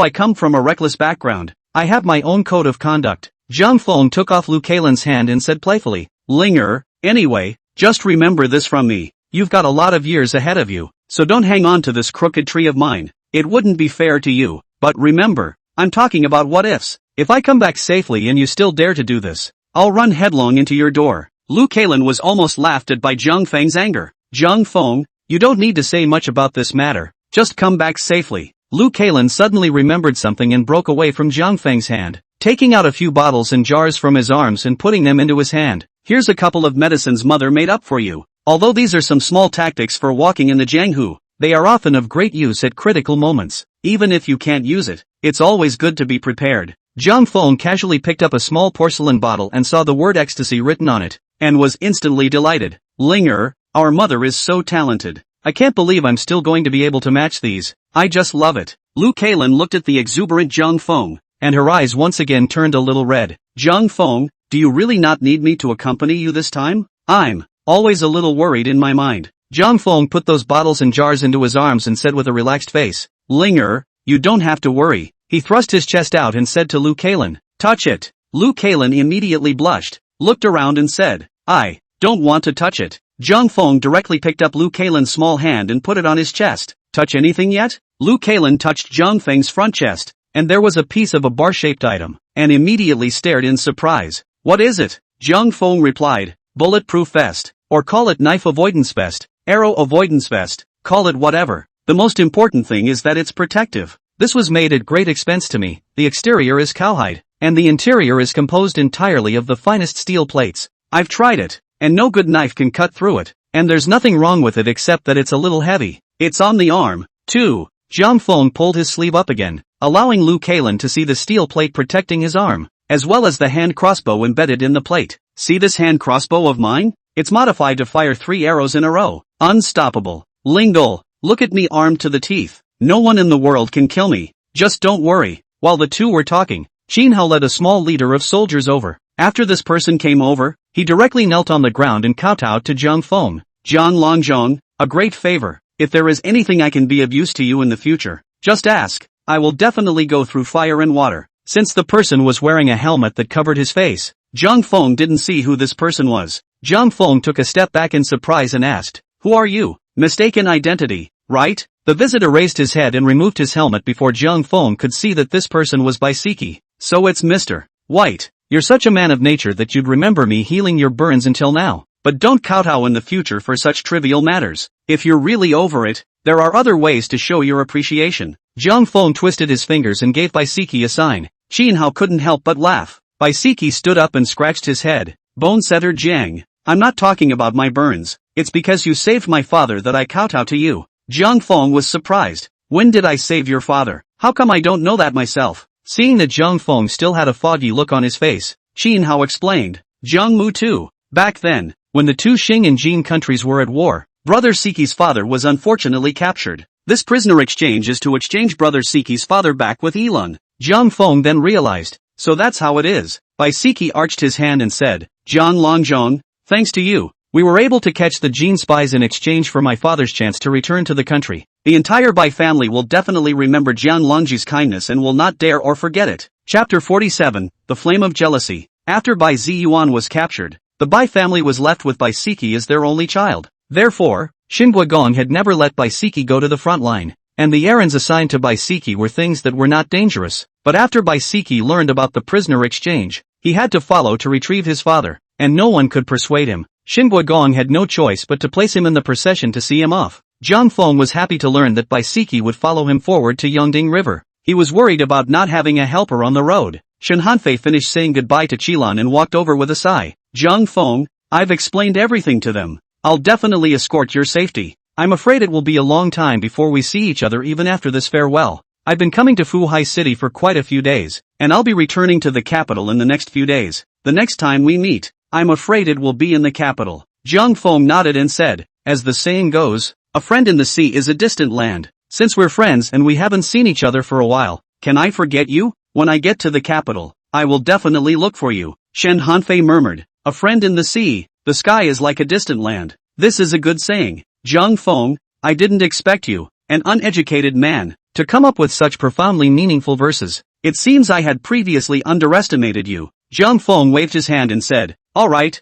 I come from a reckless background, I have my own code of conduct. Jiang Feng took off Lu Kailan's hand and said playfully, Linger, anyway, just remember this from me. You've got a lot of years ahead of you, so don't hang on to this crooked tree of mine. It wouldn't be fair to you, but remember, I'm talking about what ifs. If I come back safely and you still dare to do this, I'll run headlong into your door. Lu Kailan was almost laughed at by Jiang Feng's anger. Jiang Feng, you don't need to say much about this matter, just come back safely. Lu Kailan suddenly remembered something and broke away from Jiang Feng's hand, taking out a few bottles and jars from his arms and putting them into his hand. Here's a couple of medicines mother made up for you. Although these are some small tactics for walking in the Jianghu, they are often of great use at critical moments. Even if you can't use it, it's always good to be prepared. Jiang Feng casually picked up a small porcelain bottle and saw the word ecstasy written on it, and was instantly delighted. Linger, our mother is so talented. I can't believe I'm still going to be able to match these. I just love it. Lu Kailan looked at the exuberant Jiang Feng, and her eyes once again turned a little red. Jiang Feng, do you really not need me to accompany you this time? I'm always a little worried in my mind. Jiang Feng put those bottles and jars into his arms and said with a relaxed face, Linger, you don't have to worry. He thrust his chest out and said to Lu Kailan, touch it. Lu Kailan immediately blushed, looked around and said, I don't want to touch it. Jiang Feng directly picked up Lu Kailan's small hand and put it on his chest. Touch anything yet? Lu Kailan touched Jiang Feng's front chest, and there was a piece of a bar-shaped item, and immediately stared in surprise. What is it? Jiang Feng replied, bulletproof vest, or call it knife avoidance vest, arrow avoidance vest, call it whatever. The most important thing is that it's protective. This was made at great expense to me. The exterior is cowhide, and the interior is composed entirely of the finest steel plates. I've tried it, and no good knife can cut through it, and there's nothing wrong with it except that it's a little heavy. It's on the arm, too. Jiang Feng pulled his sleeve up again, allowing Lu Kailan to see the steel plate protecting his arm, as well as the hand crossbow embedded in the plate. See this hand crossbow of mine? It's modified to fire 3 arrows in a row. Unstoppable. Lingdol, look at me armed to the teeth. No one in the world can kill me. Just don't worry. While the two were talking, Jinhao led a small leader of soldiers over. After this person came over, he directly knelt on the ground and kowtowed to Jiang Feng. Jiang Longzhong, a great favor. If there is anything I can be of use to you in the future, just ask. I will definitely go through fire and water. Since the person was wearing a helmet that covered his face, Jiang Feng didn't see who this person was. Jiang Feng took a step back in surprise and asked, who are you? Mistaken identity, right? The visitor raised his head and removed his helmet before Jiang Feng could see that this person was Baisiki. So it's Mr. White. You're such a man of nature that you'd remember me healing your burns until now. But don't kowtow in the future for such trivial matters. If you're really over it, there are other ways to show your appreciation. Jiang Feng twisted his fingers and gave Baisiki a sign. Jinhao couldn't help but laugh. Baisiki stood up and scratched his head. Bone-setter Jiang, I'm not talking about my burns. It's because you saved my father that I kowtow to you. Jiang Feng was surprised. When did I save your father? How come I don't know that myself? Seeing that Jiang Feng still had a foggy look on his face, Jinhao explained. Jiang Mu too. Back then, when the two Qing and Jin countries were at war, Brother Siki's father was unfortunately captured. This prisoner exchange is to exchange Brother Siki's father back with Elon. Jiang Feng then realized. So that's how it is. Baisiki arched his hand and said, Jiang Longzhong, thanks to you, we were able to catch the Jin spies in exchange for my father's chance to return to the country. The entire Bai family will definitely remember Jiang Longji's kindness and will not dare or forget it. Chapter 47, The Flame of Jealousy. After Bai Ziyuan was captured, the Bai family was left with Baisiki as their only child. Therefore, Xinguagong had never let Baisiki go to the front line, and the errands assigned to Baisiki were things that were not dangerous. But after Baisiki learned about the prisoner exchange, he had to follow to retrieve his father, and no one could persuade him. Xinguagong had no choice but to place him in the procession to see him off. Jiang Feng was happy to learn that Baisiki would follow him forward to Yongding River. He was worried about not having a helper on the road. Shen Hanfei finished saying goodbye to Qilan and walked over with a sigh. Jiang Feng, I've explained everything to them. I'll definitely escort your safety. I'm afraid it will be a long time before we see each other even after this farewell. I've been coming to Fuhai City for quite a few days, and I'll be returning to the capital in the next few days. The next time we meet, I'm afraid it will be in the capital. Jiang Feng nodded and said, as the saying goes, a friend in the sea is a distant land. Since we're friends and we haven't seen each other for a while, can I forget you? When I get to the capital, I will definitely look for you, Shen Hanfei murmured. A friend in the sea, the sky is like a distant land. This is a good saying. Zhang Feng, I didn't expect you, an uneducated man, to come up with such profoundly meaningful verses. It seems I had previously underestimated you. Zhang Feng waved his hand and said, alright,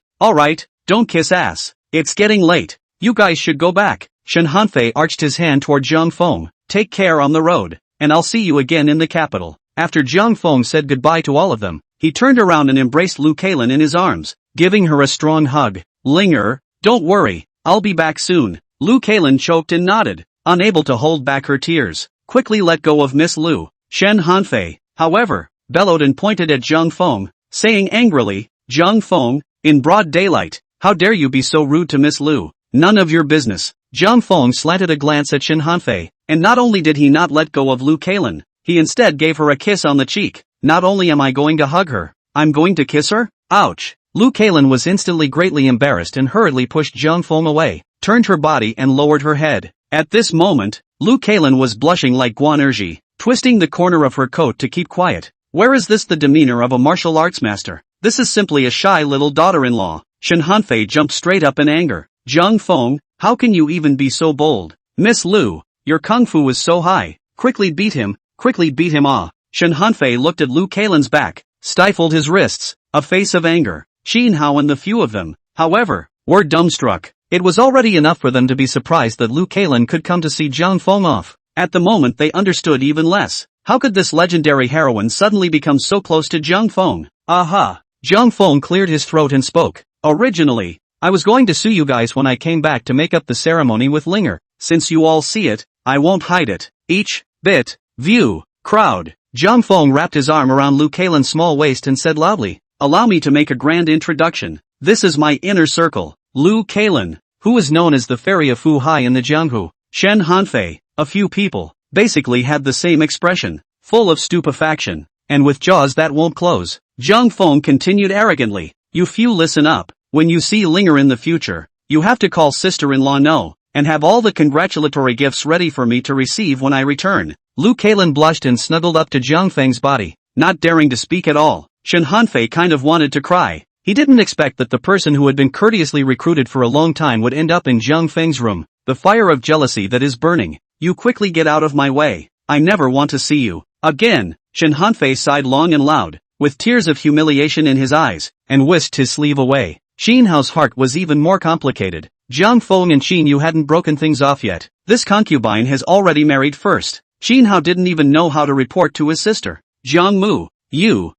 don't kiss ass. It's getting late. You guys should go back. Shen Hanfei arched his hand toward Zhang Feng. Take care on the road, and I'll see you again in the capital. After Zhang Feng said goodbye to all of them, he turned around and embraced Lu Kailan in his arms, giving her a strong hug. Linger, don't worry, I'll be back soon. Lu Kailan choked and nodded, unable to hold back her tears. Quickly let go of Miss Lu. Shen Hanfei, however, bellowed and pointed at Zhang Feng, saying angrily, Zhang Feng, in broad daylight, how dare you be so rude to Miss Lu? None of your business. Zhang Feng slanted a glance at Shen Hanfei, and not only did he not let go of Lu Kailan, he instead gave her a kiss on the cheek. Not only am I going to hug her, I'm going to kiss her? Ouch. Lu Kailan was instantly greatly embarrassed and hurriedly pushed Zhang Feng away, turned her body and lowered her head. At this moment, Lu Kailan was blushing like Guan Erji, twisting the corner of her coat to keep quiet. Where is this the demeanor of a martial arts master? This is simply a shy little daughter-in-law. Shen Hanfei jumped straight up in anger. Zhang Feng, how can you even be so bold? Miss Lu, your kung fu is so high. Quickly beat him ah. Shen Hanfei looked at Lu Kailan's back, stifled his wrists, a face of anger. Xin Hao and the few of them, however, were dumbstruck. It was already enough for them to be surprised that Lu Kailan could come to see Zhang Feng off. At the moment they understood even less. How could this legendary heroine suddenly become so close to Zhang Feng? Aha! Zhang Feng cleared his throat and spoke. Originally, I was going to sue you guys when I came back to make up the ceremony with Linger. Since you all see it, I won't hide it. Each, bit, view, crowd. Zhang Feng wrapped his arm around Lu Kailan's small waist and said loudly, allow me to make a grand introduction. This is my inner circle. Lu Kailan, who is known as the fairy of Fuhai in the Jianghu. Shen Hanfei, a few people, basically had the same expression, full of stupefaction, and with jaws that won't close. Zhang Feng continued arrogantly, you few listen up. When you see Linger in the future, you have to call sister-in-law no, and have all the congratulatory gifts ready for me to receive when I return. Lu Kailan blushed and snuggled up to Zhang Feng's body, not daring to speak at all. Shen Hanfei kind of wanted to cry. He didn't expect that the person who had been courteously recruited for a long time would end up in Zhang Feng's room. The fire of jealousy that is burning. You quickly get out of my way. I never want to see you again. Shen Hanfei sighed long and loud, with tears of humiliation in his eyes, and whisked his sleeve away. Xin Hao's heart was even more complicated. Zhang Feng and Xin Yu hadn't broken things off yet. This concubine has already married first. Xin Hao didn't even know how to report to his sister. Zhang Mu, you,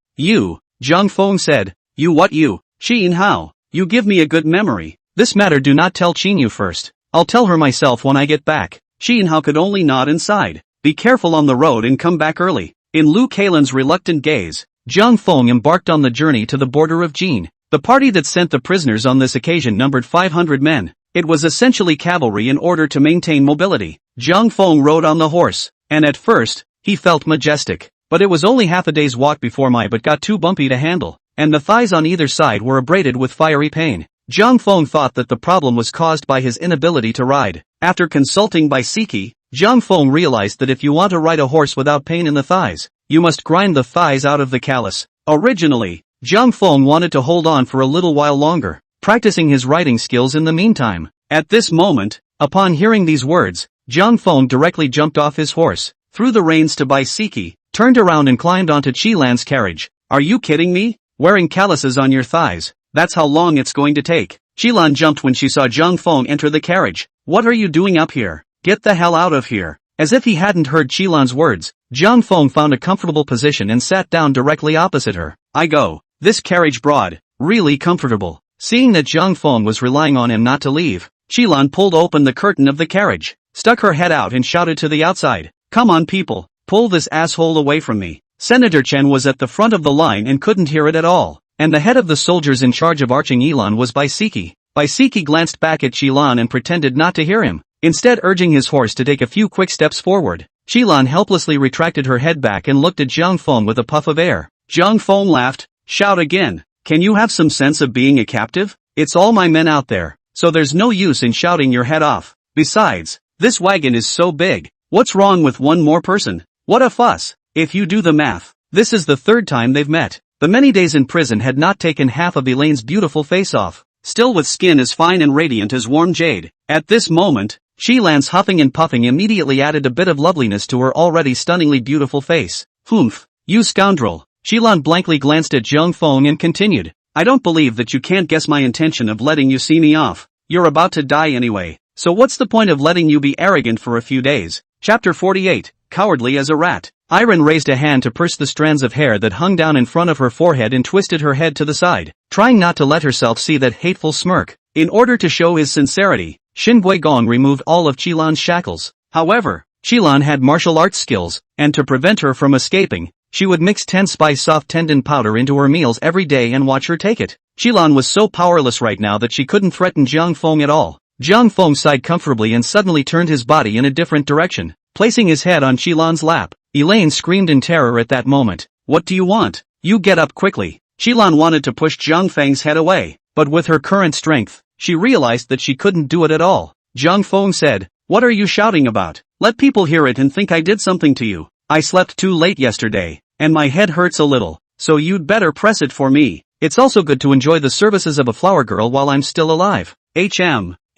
Zhang Feng said. You what you? Xin Hao, you give me a good memory. This matter do not tell Xin Yu first. I'll tell her myself when I get back. Xin Hao could only nod and sighed. Be careful on the road and come back early. In Lu Kailan's reluctant gaze, Zhang Feng embarked on the journey to the border of Jin. The party that sent the prisoners on this occasion numbered 500 men. It was essentially cavalry in order to maintain mobility. Zhang Feng rode on the horse, and at first, he felt majestic. But it was only half a day's walk before my butt got too bumpy to handle, and the thighs on either side were abraded with fiery pain. Zhang Feng thought that the problem was caused by his inability to ride. After consulting by Siki, Zhang Feng realized that if you want to ride a horse without pain in the thighs, you must grind the thighs out of the callus. Originally, Zhang Feng wanted to hold on for a little while longer, practicing his riding skills in the meantime. At this moment, upon hearing these words, Zhang Feng directly jumped off his horse, threw the reins to Bai Siki, turned around and climbed onto Qilan's carriage. Are you kidding me? Wearing calluses on your thighs, that's how long it's going to take. Qilan jumped when she saw Zhang Feng enter the carriage. What are you doing up here? Get the hell out of here. As if he hadn't heard Qilan's words, Zhang Feng found a comfortable position and sat down directly opposite her. I go. This carriage broad, really comfortable. Seeing that Zhang Feng was relying on him not to leave, Qilan pulled open the curtain of the carriage, stuck her head out and shouted to the outside. Come on people, pull this asshole away from me. Senator Chen was at the front of the line and couldn't hear it at all, and the head of the soldiers in charge of arching Elan was Bai Siki. Bai Siki glanced back at Qilan and pretended not to hear him, instead urging his horse to take a few quick steps forward. Qilan helplessly retracted her head back and looked at Zhang Feng with a puff of air. Zhang Feng laughed. Shout again. Can you have some sense of being a captive? It's all my men out there, so there's no use in shouting your head off. Besides, this wagon is so big, What's wrong with one more person? What a fuss. If you do the math, this is the third time they've met. The many days in prison had not taken half of Elaine's beautiful face off, still with skin as fine and radiant as warm jade. At this moment, Shilan's huffing and puffing immediately added a bit of loveliness to her already stunningly beautiful face. Humph, you scoundrel. Shilan blankly glanced at Zhang Feng and continued. I don't believe that you can't guess my intention of letting you see me off. You're about to die anyway, so what's the point of letting you be arrogant for a few days? Chapter 48, Cowardly as a Rat. Irene raised a hand to purse the strands of hair that hung down in front of her forehead and twisted her head to the side, trying not to let herself see that hateful smirk. In order to show his sincerity, Shin Guigong removed all of Qilan's shackles. However, Qilan had martial arts skills, and to prevent her from escaping, she would mix 10-spice soft tendon powder into her meals every day and watch her take it. Qilan was so powerless right now that she couldn't threaten Zhang Feng at all. Zhang Feng sighed comfortably and suddenly turned his body in a different direction, placing his head on Qilan's lap. Elaine screamed in terror at that moment. What do you want? You get up quickly. Qilan wanted to push Zhang Feng's head away, but with her current strength, she realized that she couldn't do it at all. Zhang Feng said, What are you shouting about? Let people hear it and think I did something to you. I slept too late yesterday, and my head hurts a little, so you'd better press it for me. It's also good to enjoy the services of a flower girl while I'm still alive.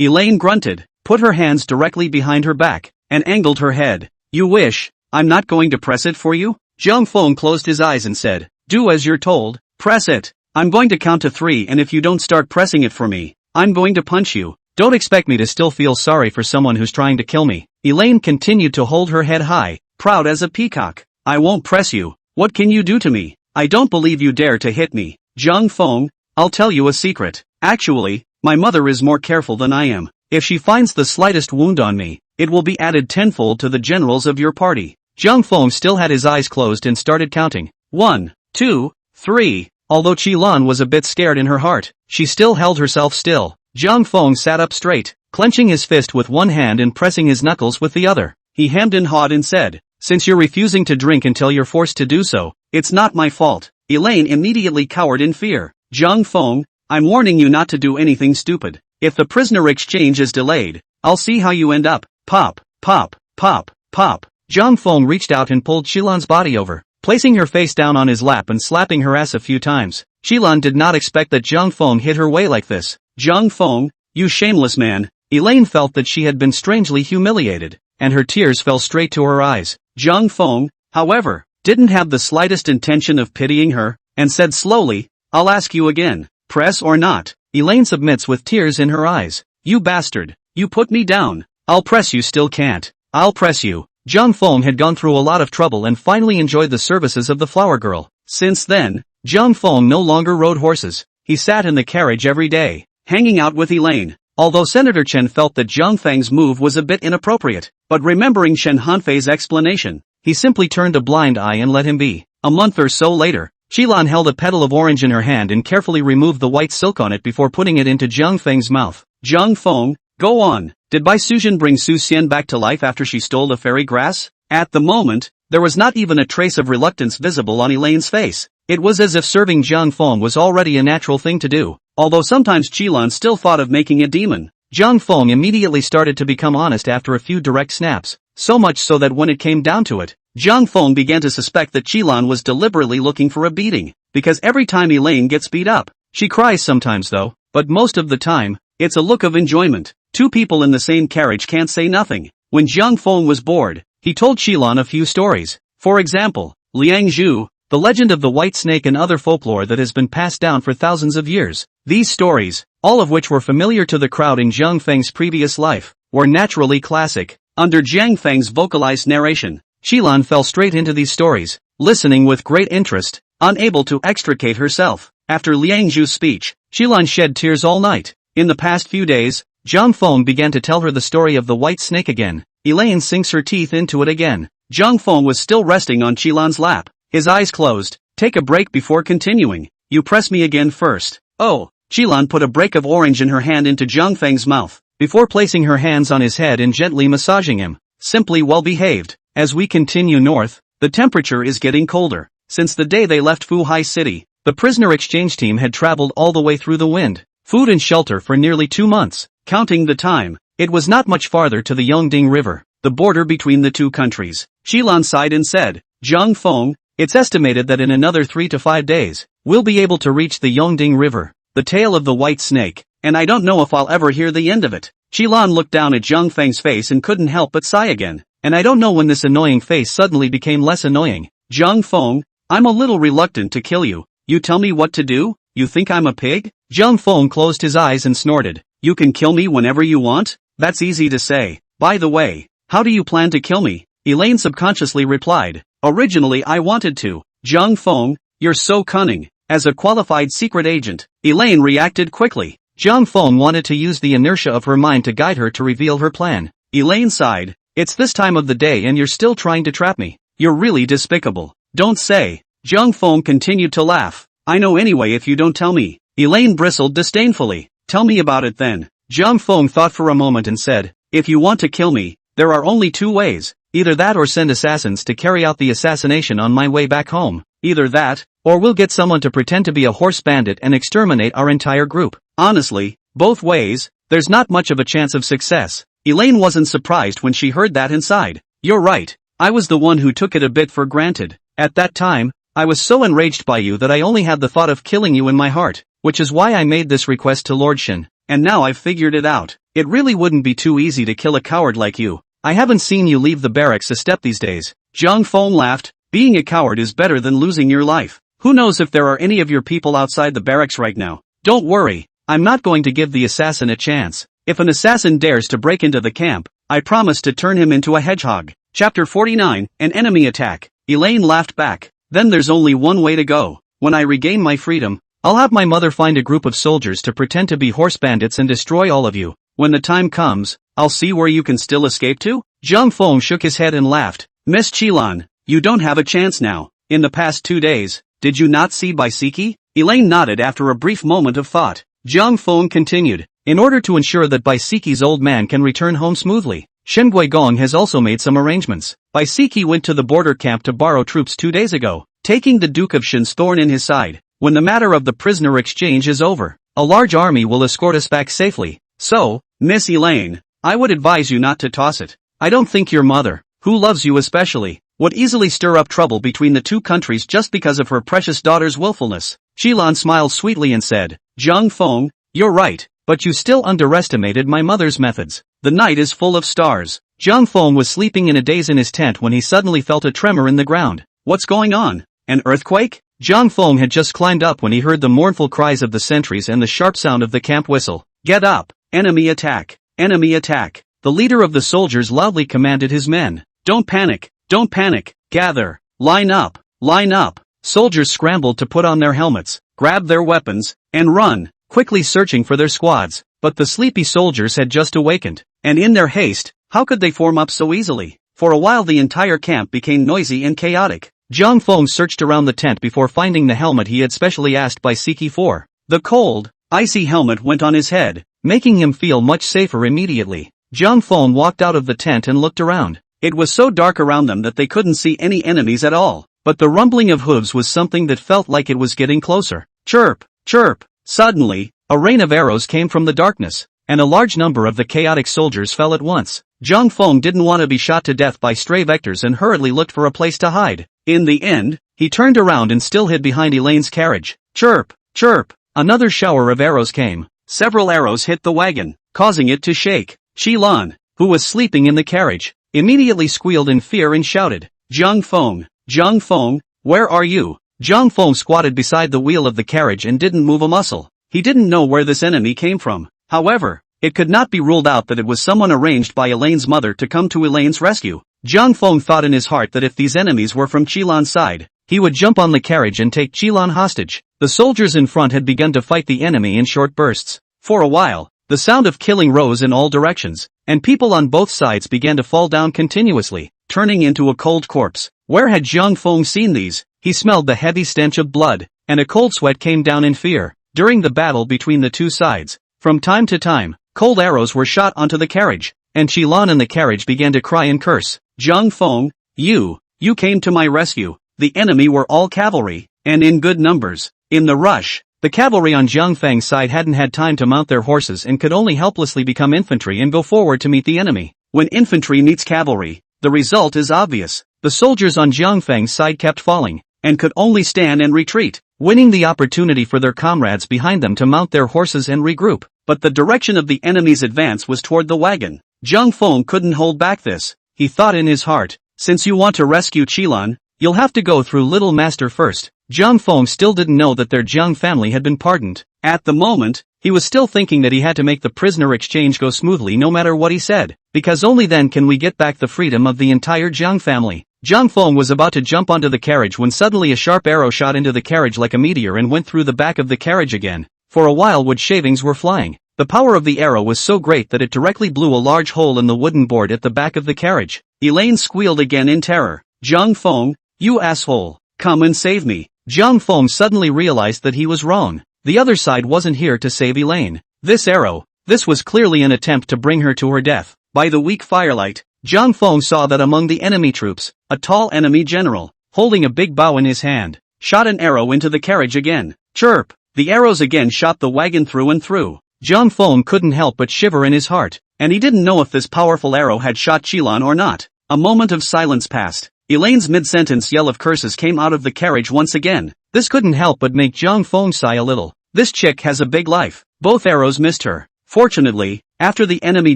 Elaine grunted, put her hands directly behind her back, and angled her head. You wish. I'm not going to press it for you? Zhang Feng closed his eyes and said, Do as you're told, press it. I'm going to count to 3 and if you don't start pressing it for me, I'm going to punch you. Don't expect me to still feel sorry for someone who's trying to kill me. Elaine continued to hold her head high, proud as a peacock. I won't press you. What can you do to me? I don't believe you dare to hit me. Zhang Feng, I'll tell you a secret. Actually, my mother is more careful than I am. If she finds the slightest wound on me, it will be added tenfold to the generals of your party. Zhang Feng still had his eyes closed and started counting. 1, 2, 3. Although Qilan was a bit scared in her heart, she still held herself still. Zhang Feng sat up straight, clenching his fist with one hand and pressing his knuckles with the other. He hemmed and hawed and said, Since you're refusing to drink until you're forced to do so, it's not my fault. Elaine immediately cowered in fear. Zhang Feng, I'm warning you not to do anything stupid. If the prisoner exchange is delayed, I'll see how you end up. Pop, pop, pop, pop. Zhang Feng reached out and pulled Qilan's body over, placing her face down on his lap and slapping her ass a few times. Qilan did not expect that Zhang Feng hit her way like this. Zhang Feng, you shameless man. Elaine felt that she had been strangely humiliated, and her tears fell straight to her eyes. Zhang Feng, however, didn't have the slightest intention of pitying her, and said slowly, I'll ask you again, press or not? Elaine submits with tears in her eyes. You bastard, you put me down. I'll press you still can't. I'll press you. Zhang Feng had gone through a lot of trouble and finally enjoyed the services of the flower girl. Since then, Zhang Feng no longer rode horses. He sat in the carriage every day, hanging out with Elaine. Although Senator Chen felt that Zhang Feng's move was a bit inappropriate, but remembering Shen Hanfei's explanation, he simply turned a blind eye and let him be. A month or so later, Qilan held a petal of orange in her hand and carefully removed the white silk on it before putting it into Zhang Feng's mouth. Zhang Feng, go on. Did Bai Suzhen bring Su Xian back to life after she stole the fairy grass? At the moment, there was not even a trace of reluctance visible on Elaine's face. It was as if serving Zhang Feng was already a natural thing to do. Although sometimes Qilan still thought of making a demon, Zhang Feng immediately started to become honest after a few direct snaps, so much so that when it came down to it, Zhang Feng began to suspect that Qilan was deliberately looking for a beating, because every time Elaine gets beat up, she cries sometimes though, but most of the time, it's a look of enjoyment. Two people in the same carriage can't say nothing. When Zhang Feng was bored, he told Qilan a few stories. For example, Liang Zhu, the legend of the white snake and other folklore that has been passed down for thousands of years. These stories, all of which were familiar to the crowd in Zhang Feng's previous life, were naturally classic. Under Zhang Feng's vocalized narration, Qilan fell straight into these stories, listening with great interest, unable to extricate herself. After Liang Zhu's speech, Qilan shed tears all night. In the past few days, Zhang Feng began to tell her the story of the white snake again. Elaine sinks her teeth into it again. Zhang Feng was still resting on Qilan's lap, his eyes closed. Take a break before continuing. You press me again first. Oh. Qilan put a break of orange in her hand into Zhang Feng's mouth, before placing her hands on his head and gently massaging him. Simply well behaved. As we continue north, the temperature is getting colder. Since the day they left Fuhai City, the prisoner exchange team had traveled all the way through the wind, food and shelter for nearly 2 months. Counting the time, it was not much farther to the Yongding River. the border between the two countries. Qilan sighed and said, Zhang Feng, it's estimated that in another 3 to 5 days, we'll be able to reach the Yongding River, the tail of the white snake, and I don't know if I'll ever hear the end of it. Qilan looked down at Zhang Feng's face and couldn't help but sigh again, and I don't know when this annoying face suddenly became less annoying. Zhang Feng, I'm a little reluctant to kill you. You tell me what to do? You think I'm a pig? Zhang Feng closed his eyes and snorted. You can kill me whenever you want? That's easy to say. By the way, how do you plan to kill me? Elaine subconsciously replied. Originally I wanted to. Zhang Feng, you're so cunning. As a qualified secret agent, Elaine reacted quickly. Zhang Feng wanted to use the inertia of her mind to guide her to reveal her plan. Elaine sighed. It's this time of the day and you're still trying to trap me. You're really despicable. Don't say. Zhang Feng continued to laugh. I know anyway if you don't tell me. Elaine bristled disdainfully. Tell me about it then. Zhang Feng thought for a moment and said, if you want to kill me, there are only 2 ways. Either that or send assassins to carry out the assassination on my way back home. Either that, or we'll get someone to pretend to be a horse bandit and exterminate our entire group. Honestly, both ways, there's not much of a chance of success. Elaine wasn't surprised when she heard that and sighed. You're right, I was the one who took it a bit for granted. At that time, I was so enraged by you that I only had the thought of killing you in my heart, which is why I made this request to Lord Shen, and now I've figured it out. It really wouldn't be too easy to kill a coward like you. I haven't seen you leave the barracks a step these days. Zhang Feng laughed. Being a coward is better than losing your life. Who knows if there are any of your people outside the barracks right now? Don't worry, I'm not going to give the assassin a chance. If an assassin dares to break into the camp, I promise to turn him into a hedgehog. Chapter 49, An Enemy Attack. Elaine laughed back. Then there's only one way to go. When I regain my freedom, I'll have my mother find a group of soldiers to pretend to be horse bandits and destroy all of you. When the time comes, I'll see where you can still escape to? Zhang Feng shook his head and laughed. Miss Qilan, you don't have a chance now. In the past 2 days, did you not see Baisiki? Elaine nodded after a brief moment of thought. Zhang Feng continued. In order to ensure that Baisiki's old man can return home smoothly, Shen Guigong has also made some arrangements. Baisiki went to the border camp to borrow troops 2 days ago, taking the Duke of Shen's thorn in his side. When the matter of the prisoner exchange is over, a large army will escort us back safely. So, Miss Elaine, I would advise you not to toss it. I don't think your mother, who loves you especially, would easily stir up trouble between the two countries just because of her precious daughter's willfulness. Qilan smiled sweetly and said, Zhang Feng, you're right, but you still underestimated my mother's methods. The night is full of stars. Zhang Feng was sleeping in a daze in his tent when he suddenly felt a tremor in the ground. What's going on? An earthquake? Zhang Feng had just climbed up when he heard the mournful cries of the sentries and the sharp sound of the camp whistle. Get up! Enemy attack! Enemy attack! The leader of the soldiers loudly commanded his men. Don't panic! Don't panic! Gather! Line up! Line up! Soldiers scrambled to put on their helmets, grab their weapons, and run, quickly searching for their squads. But the sleepy soldiers had just awakened, and in their haste, how could they form up so easily? For a while the entire camp became noisy and chaotic. Zhang Feng searched around the tent before finding the helmet he had specially asked Baisiki for. The cold, icy helmet went on his head, making him feel much safer immediately. Zhang Feng walked out of the tent and looked around. It was so dark around them that they couldn't see any enemies at all, but the rumbling of hooves was something that felt like it was getting closer. Chirp! Chirp! Suddenly, a rain of arrows came from the darkness, and a large number of the chaotic soldiers fell at once. Zhang Feng didn't want to be shot to death by stray vectors and hurriedly looked for a place to hide. In the end, he turned around and still hid behind Elaine's carriage. Chirp! Chirp! Another shower of arrows came. Several arrows hit the wagon, causing it to shake. Qilan, who was sleeping in the carriage, immediately squealed in fear and shouted, Zhang Feng! Zhang Feng, where are you? Zhang Feng squatted beside the wheel of the carriage and didn't move a muscle. He didn't know where this enemy came from. However, it could not be ruled out that it was someone arranged by Elaine's mother to come to Elaine's rescue. Zhang Feng thought in his heart that if these enemies were from Qilan's side, he would jump on the carriage and take Qilan hostage. The soldiers in front had begun to fight the enemy in short bursts. For a while, the sound of killing rose in all directions, and people on both sides began to fall down continuously, turning into a cold corpse. Where had Zhang Feng seen these? He smelled the heavy stench of blood, and a cold sweat came down in fear. During the battle between the two sides, from time to time, cold arrows were shot onto the carriage, and Qilan and the carriage began to cry and curse. Zhang Feng, you came to my rescue. The enemy were all cavalry, and in good numbers. In the rush, the cavalry on Zhang Feng's side hadn't had time to mount their horses and could only helplessly become infantry and go forward to meet the enemy. When infantry meets cavalry, the result is obvious. The soldiers on Jiang Feng's side kept falling, and could only stand and retreat, winning the opportunity for their comrades behind them to mount their horses and regroup. But the direction of the enemy's advance was toward the wagon. Jiang Feng couldn't hold back this. He thought in his heart, since you want to rescue Qilan, you'll have to go through Little Master first. Jiang Feng still didn't know that their Jiang family had been pardoned. At the moment, he was still thinking that he had to make the prisoner exchange go smoothly no matter what he said, because only then can we get back the freedom of the entire Jiang family. Jiang Feng was about to jump onto the carriage when suddenly a sharp arrow shot into the carriage like a meteor and went through the back of the carriage again. For a while wood shavings were flying. The power of the arrow was so great that it directly blew a large hole in the wooden board at the back of the carriage. Elaine squealed again in terror. Jiang Feng, you asshole, come and save me. Jiang Feng suddenly realized that he was wrong. The other side wasn't here to save Elaine. This arrow, this was clearly an attempt to bring her to her death. By the weak firelight, Jiang Feng saw that among the enemy troops, a tall enemy general, holding a big bow in his hand, shot an arrow into the carriage again. Chirp! The arrows again shot the wagon through and through. Jiang Feng couldn't help but shiver in his heart, and he didn't know if this powerful arrow had shot Qilan or not. A moment of silence passed. Elaine's mid-sentence yell of curses came out of the carriage once again. This couldn't help but make Jiang Feng sigh a little. This chick has a big life. Both arrows missed her. Fortunately, after the enemy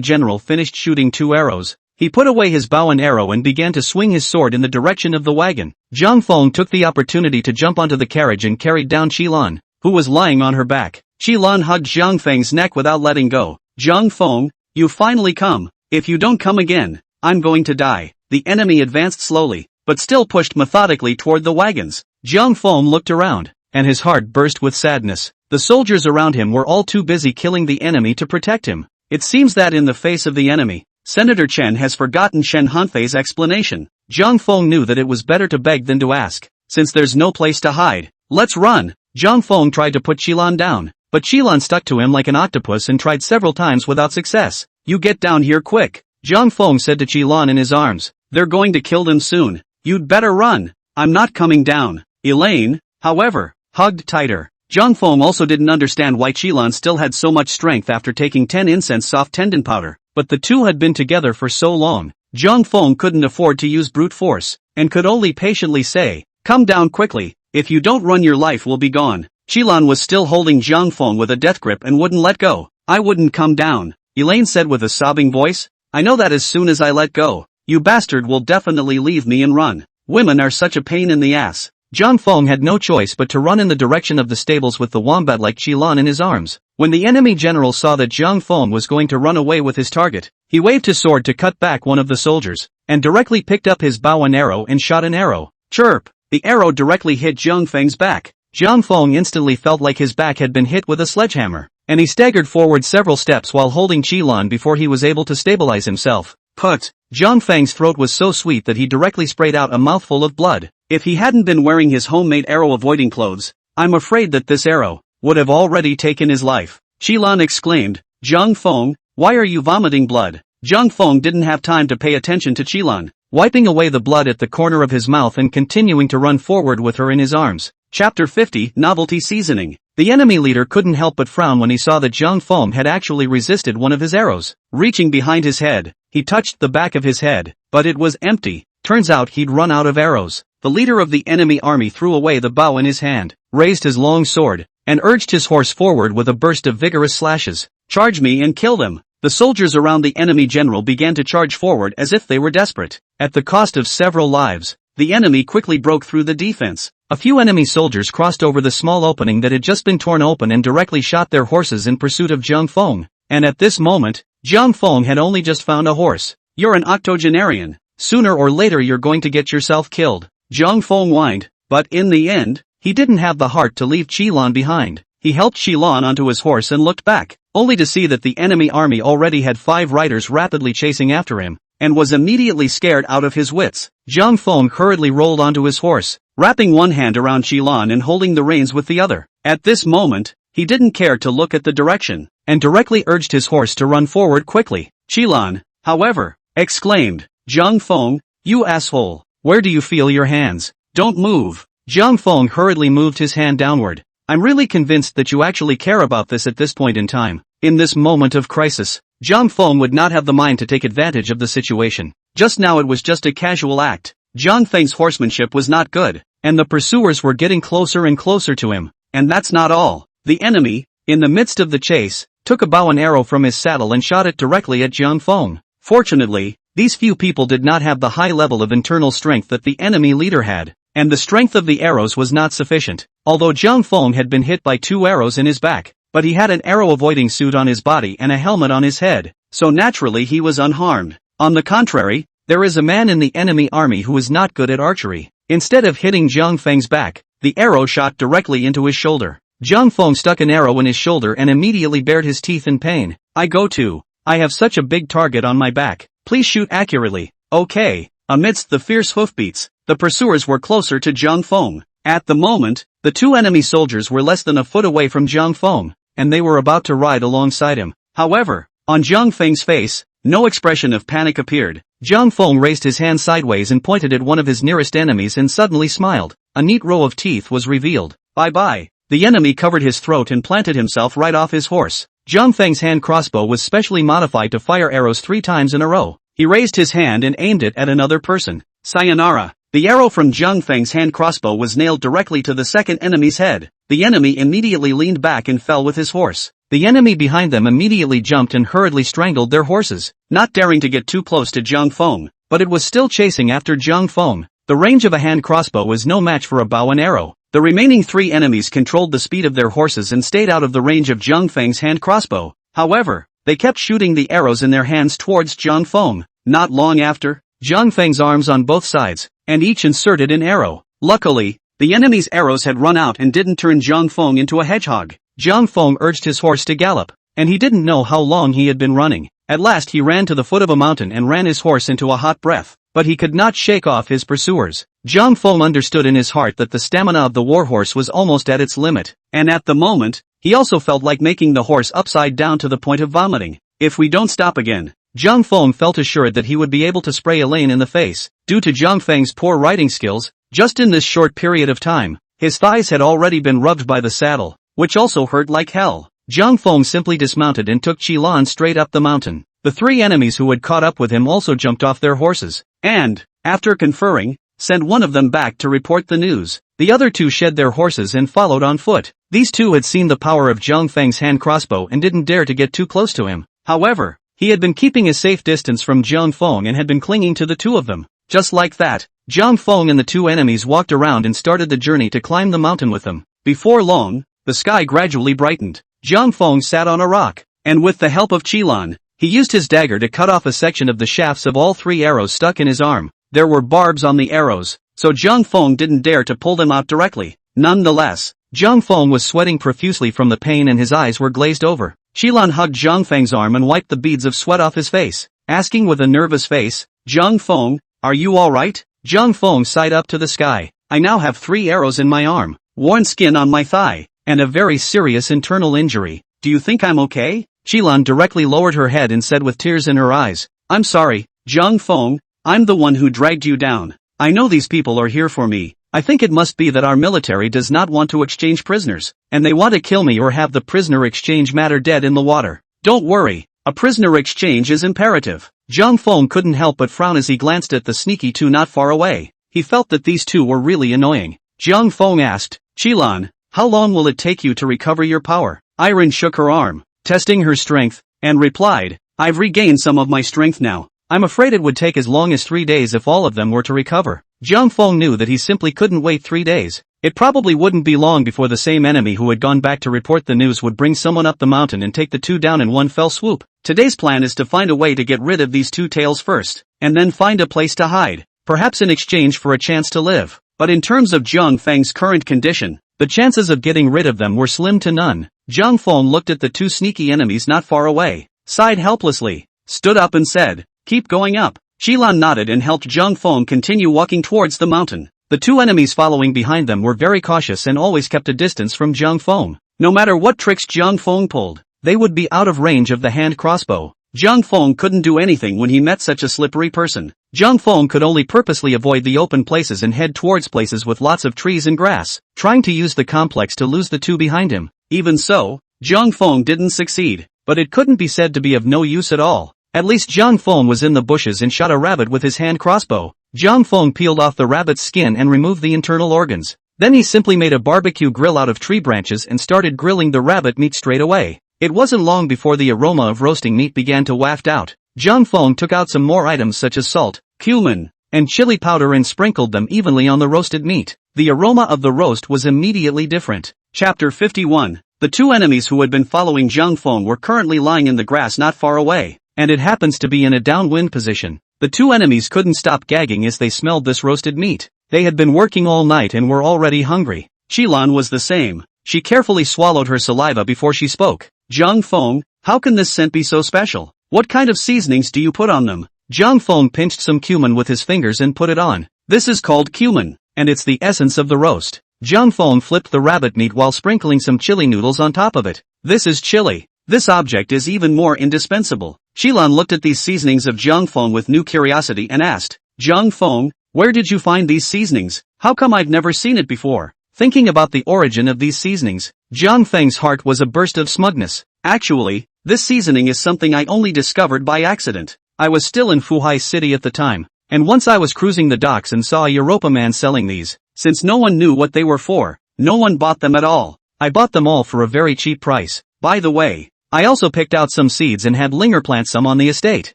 general finished shooting 2 arrows, he put away his bow and arrow and began to swing his sword in the direction of the wagon. Jiang Feng took the opportunity to jump onto the carriage and carried down Qilan, who was lying on her back. Qilan hugged Jiang Feng's neck without letting go. Jiang Feng, you finally come. If you don't come again, I'm going to die. The enemy advanced slowly, but still pushed methodically toward the wagons. Jiang Feng looked around, and his heart burst with sadness. The soldiers around him were all too busy killing the enemy to protect him. It seems that in the face of the enemy, Senator Chen has forgotten Shen Hanfei's explanation. Jiang Feng knew that it was better to beg than to ask, since there's no place to hide. Let's run! Jiang Feng tried to put Qilan down, but Qilan stuck to him like an octopus and tried several times without success. You get down here quick, Jiang Feng said to Qilan in his arms. They're going to kill them soon. You'd better run. I'm not coming down. Elaine, however, hugged tighter. Jiang Feng also didn't understand why Qilan still had so much strength after taking 10 incense soft tendon powder, but the two had been together for so long. Jiang Feng couldn't afford to use brute force, and could only patiently say, come down quickly, if you don't run your life will be gone. Qilan was still holding Jiang Feng with a death grip and wouldn't let go. I wouldn't come down, Elaine said with a sobbing voice. I know that as soon as I let go, you bastard will definitely leave me and run. Women are such a pain in the ass. Jiang Feng had no choice but to run in the direction of the stables with the wombat like Qilan in his arms. When the enemy general saw that Jiang Feng was going to run away with his target, he waved his sword to cut back one of the soldiers, and directly picked up his bow and arrow and shot an arrow. Chirp! The arrow directly hit Jiang Feng's back. Jiang Feng instantly felt like his back had been hit with a sledgehammer, and he staggered forward several steps while holding Qilan before he was able to stabilize himself. Put! Jiang Feng's throat was so sweet that he directly sprayed out a mouthful of blood. If he hadn't been wearing his homemade arrow-avoiding clothes, I'm afraid that this arrow would have already taken his life. Qilan exclaimed, Jiang Feng, why are you vomiting blood? Jiang Feng didn't have time to pay attention to Qilan, wiping away the blood at the corner of his mouth and continuing to run forward with her in his arms. Chapter 50, Novelty Seasoning. The enemy leader couldn't help but frown when he saw that Jiang Feng had actually resisted one of his arrows. Reaching behind his head, he touched the back of his head, but it was empty. Turns out he'd run out of arrows. The leader of the enemy army threw away the bow in his hand, raised his long sword, and urged his horse forward with a burst of vigorous slashes. Charge me and kill them. The soldiers around the enemy general began to charge forward as if they were desperate. At the cost of several lives, the enemy quickly broke through the defense. A few enemy soldiers crossed over the small opening that had just been torn open and directly shot their horses in pursuit of Jiang Feng. And at this moment, Jiang Feng had only just found a horse. You're an octogenarian. Sooner or later you're going to get yourself killed. Jiang Feng whined, but in the end, he didn't have the heart to leave Qilan behind. He helped Qilan onto his horse and looked back, only to see that the enemy army already had 5 riders rapidly chasing after him, and was immediately scared out of his wits. Jiang Feng hurriedly rolled onto his horse, wrapping one hand around Qilan and holding the reins with the other. At this moment, he didn't care to look at the direction, and directly urged his horse to run forward quickly. Qilan, however, exclaimed, Jiang Feng, you asshole, where do you feel your hands? Don't move. Jiang Feng hurriedly moved his hand downward. I'm really convinced that you actually care about this at this point in time. In this moment of crisis, Zhang Feng would not have the mind to take advantage of the situation. Just now it was just a casual act. Zhang Feng's horsemanship was not good, and the pursuers were getting closer and closer to him. And that's not all. The enemy, in the midst of the chase, took a bow and arrow from his saddle and shot it directly at Zhang Feng. Fortunately, these few people did not have the high level of internal strength that the enemy leader had, and the strength of the arrows was not sufficient. Although Zhang Feng had been hit by 2 arrows in his back, but he had an arrow-avoiding suit on his body and a helmet on his head, so naturally he was unharmed. On the contrary, there is a man in the enemy army who is not good at archery. Instead of hitting Zhang Feng's back, the arrow shot directly into his shoulder. Zhang Feng stuck an arrow in his shoulder and immediately bared his teeth in pain. I have such a big target on my back. Please shoot accurately. Okay. Amidst the fierce hoofbeats, the pursuers were closer to Zhang Feng. At the moment, the 2 enemy soldiers were less than a foot away from Zhang Feng, and they were about to ride alongside him. However, on Zhang Feng's face, no expression of panic appeared. Zhang Feng raised his hand sideways and pointed at one of his nearest enemies and suddenly smiled. A neat row of teeth was revealed. Bye-bye. The enemy covered his throat and planted himself right off his horse. Zhang Feng's hand crossbow was specially modified to fire arrows 3 times in a row. He raised his hand and aimed it at another person. Sayonara. The arrow from Zhang Feng's hand crossbow was nailed directly to the second enemy's head. The enemy immediately leaned back and fell with his horse. The enemy behind them immediately jumped and hurriedly strangled their horses, not daring to get too close to Zhang Feng, but it was still chasing after Zhang Feng. The range of a hand crossbow was no match for a bow and arrow. The remaining 3 enemies controlled the speed of their horses and stayed out of the range of Zhang Feng's hand crossbow. However, they kept shooting the arrows in their hands towards Zhang Feng. Not long after, Zhang Feng's arms on both sides, and each inserted an arrow. Luckily, the enemy's arrows had run out and didn't turn Zhang Feng into a hedgehog. Zhang Feng urged his horse to gallop, and he didn't know how long he had been running. At last he ran to the foot of a mountain and ran his horse into a hot breath, but he could not shake off his pursuers. Zhang Feng understood in his heart that the stamina of the warhorse was almost at its limit, and at the moment, he also felt like making the horse upside down to the point of vomiting. If we don't stop again. Zhang Feng felt assured that he would be able to spray Elaine in the face. Due to Zhang Feng's poor riding skills, just in this short period of time, his thighs had already been rubbed by the saddle, which also hurt like hell. Zhang Feng simply dismounted and took Qilan straight up the mountain. The 3 enemies who had caught up with him also jumped off their horses, and, after conferring, sent one of them back to report the news. The other 2 shed their horses and followed on foot. These 2 had seen the power of Zhang Feng's hand crossbow and didn't dare to get too close to him. However, he had been keeping a safe distance from Zhang Feng and had been clinging to the 2 of them. Just like that, Zhang Feng and the 2 enemies walked around and started the journey to climb the mountain with them. Before long, the sky gradually brightened. Zhang Feng sat on a rock, and with the help of Qilan, he used his dagger to cut off a section of the shafts of all 3 arrows stuck in his arm. There were barbs on the arrows, so Zhang Feng didn't dare to pull them out directly. Nonetheless, Zhang Feng was sweating profusely from the pain and his eyes were glazed over. Qilan hugged Zhang Feng's arm and wiped the beads of sweat off his face, asking with a nervous face, "Zhang Feng, are you alright?" Zhang Feng sighed up to the sky. "I now have 3 arrows in my arm, worn skin on my thigh, and a very serious internal injury. Do you think I'm okay?" Qilan directly lowered her head and said with tears in her eyes, "I'm sorry, Zhang Feng, I'm the one who dragged you down. I know these people are here for me. I think it must be that our military does not want to exchange prisoners, and they want to kill me or have the prisoner exchange matter dead in the water. Don't worry, a prisoner exchange is imperative." Zhang Feng couldn't help but frown as he glanced at the sneaky 2 not far away. He felt that these 2 were really annoying. Zhang Feng asked, "Qilan, how long will it take you to recover your power?" Iron shook her arm, testing her strength, and replied, "I've regained some of my strength now. I'm afraid it would take as long as 3 days if all of them were to recover." Zhang Feng knew that he simply couldn't wait 3 days. It probably wouldn't be long before the same enemy who had gone back to report the news would bring someone up the mountain and take the 2 down in one fell swoop. Today's plan is to find a way to get rid of these 2 tails first, and then find a place to hide, perhaps in exchange for a chance to live. But in terms of Zhang Feng's current condition, the chances of getting rid of them were slim to none. Zhang Feng looked at the 2 sneaky enemies not far away, sighed helplessly, stood up and said, "Keep going up." Qilan nodded and helped Zhang Feng continue walking towards the mountain. The 2 enemies following behind them were very cautious and always kept a distance from Zhang Feng. No matter what tricks Zhang Feng pulled, they would be out of range of the hand crossbow. Zhang Feng couldn't do anything when he met such a slippery person. Zhang Feng could only purposely avoid the open places and head towards places with lots of trees and grass, trying to use the complex to lose the 2 behind him. Even so, Zhang Feng didn't succeed. but it couldn't be said to be of no use at all. At least Zhang Feng was in the bushes and shot a rabbit with his hand crossbow. Zhang Feng peeled off the rabbit's skin and removed the internal organs. Then he simply made a barbecue grill out of tree branches and started grilling the rabbit meat straight away. It wasn't long before the aroma of roasting meat began to waft out. Zhang Feng took out some more items such as salt, cumin, and chili powder and sprinkled them evenly on the roasted meat. The aroma of the roast was immediately different. Chapter 51. The two enemies who had been following Zhang Feng were currently lying in the grass not far away, and it happens to be in a downwind position. The two enemies couldn't stop gagging as they smelled this roasted meat. They had been working all night and were already hungry. Qilan was the same. She carefully swallowed her saliva before she spoke. Zhang Feng, how can this scent be so special? What kind of seasonings do you put on them? Zhang Feng pinched some cumin with his fingers and put it on. This is called cumin, and it's the essence of the roast. Zhang Feng flipped the rabbit meat while sprinkling some chili noodles on top of it. This is chili. This object is even more indispensable. Qilan looked at these seasonings of Zhang Feng with new curiosity and asked, Zhang Feng, where did you find these seasonings? How come I've never seen it before? Thinking about the origin of these seasonings, Zhang Feng's heart was a burst of smugness. Actually, this seasoning is something I only discovered by accident. I was still in Fuhai city at the time, and once I was cruising the docks and saw a Europa man selling these. Since no one knew what they were for, no one bought them at all. I bought them all for a very cheap price. By the way, I also picked out some seeds and had Linger plant some on the estate.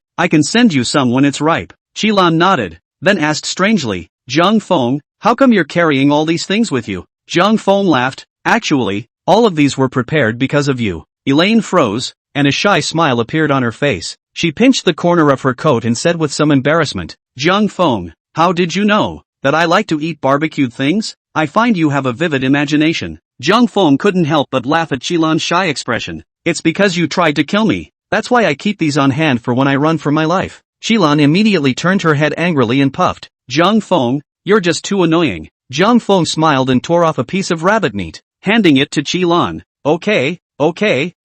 I can send you some when it's ripe. Qilan nodded, then asked strangely, Zhang Feng, how come you're carrying all these things with you? Zhang Feng laughed, actually, all of these were prepared because of you. Elaine froze, and a shy smile appeared on her face. She pinched the corner of her coat and said with some embarrassment, Zhang Feng, how did you know that I like to eat barbecued things? I find you have a vivid imagination. Zhang Feng couldn't help but laugh at Qilan's shy expression. It's because you tried to kill me. That's why I keep these on hand for when I run for my life. Qilan immediately turned her head angrily and puffed. Zhang Feng, you're just too annoying. Zhang Feng smiled and tore off a piece of rabbit meat, handing it to Qilan. Okay,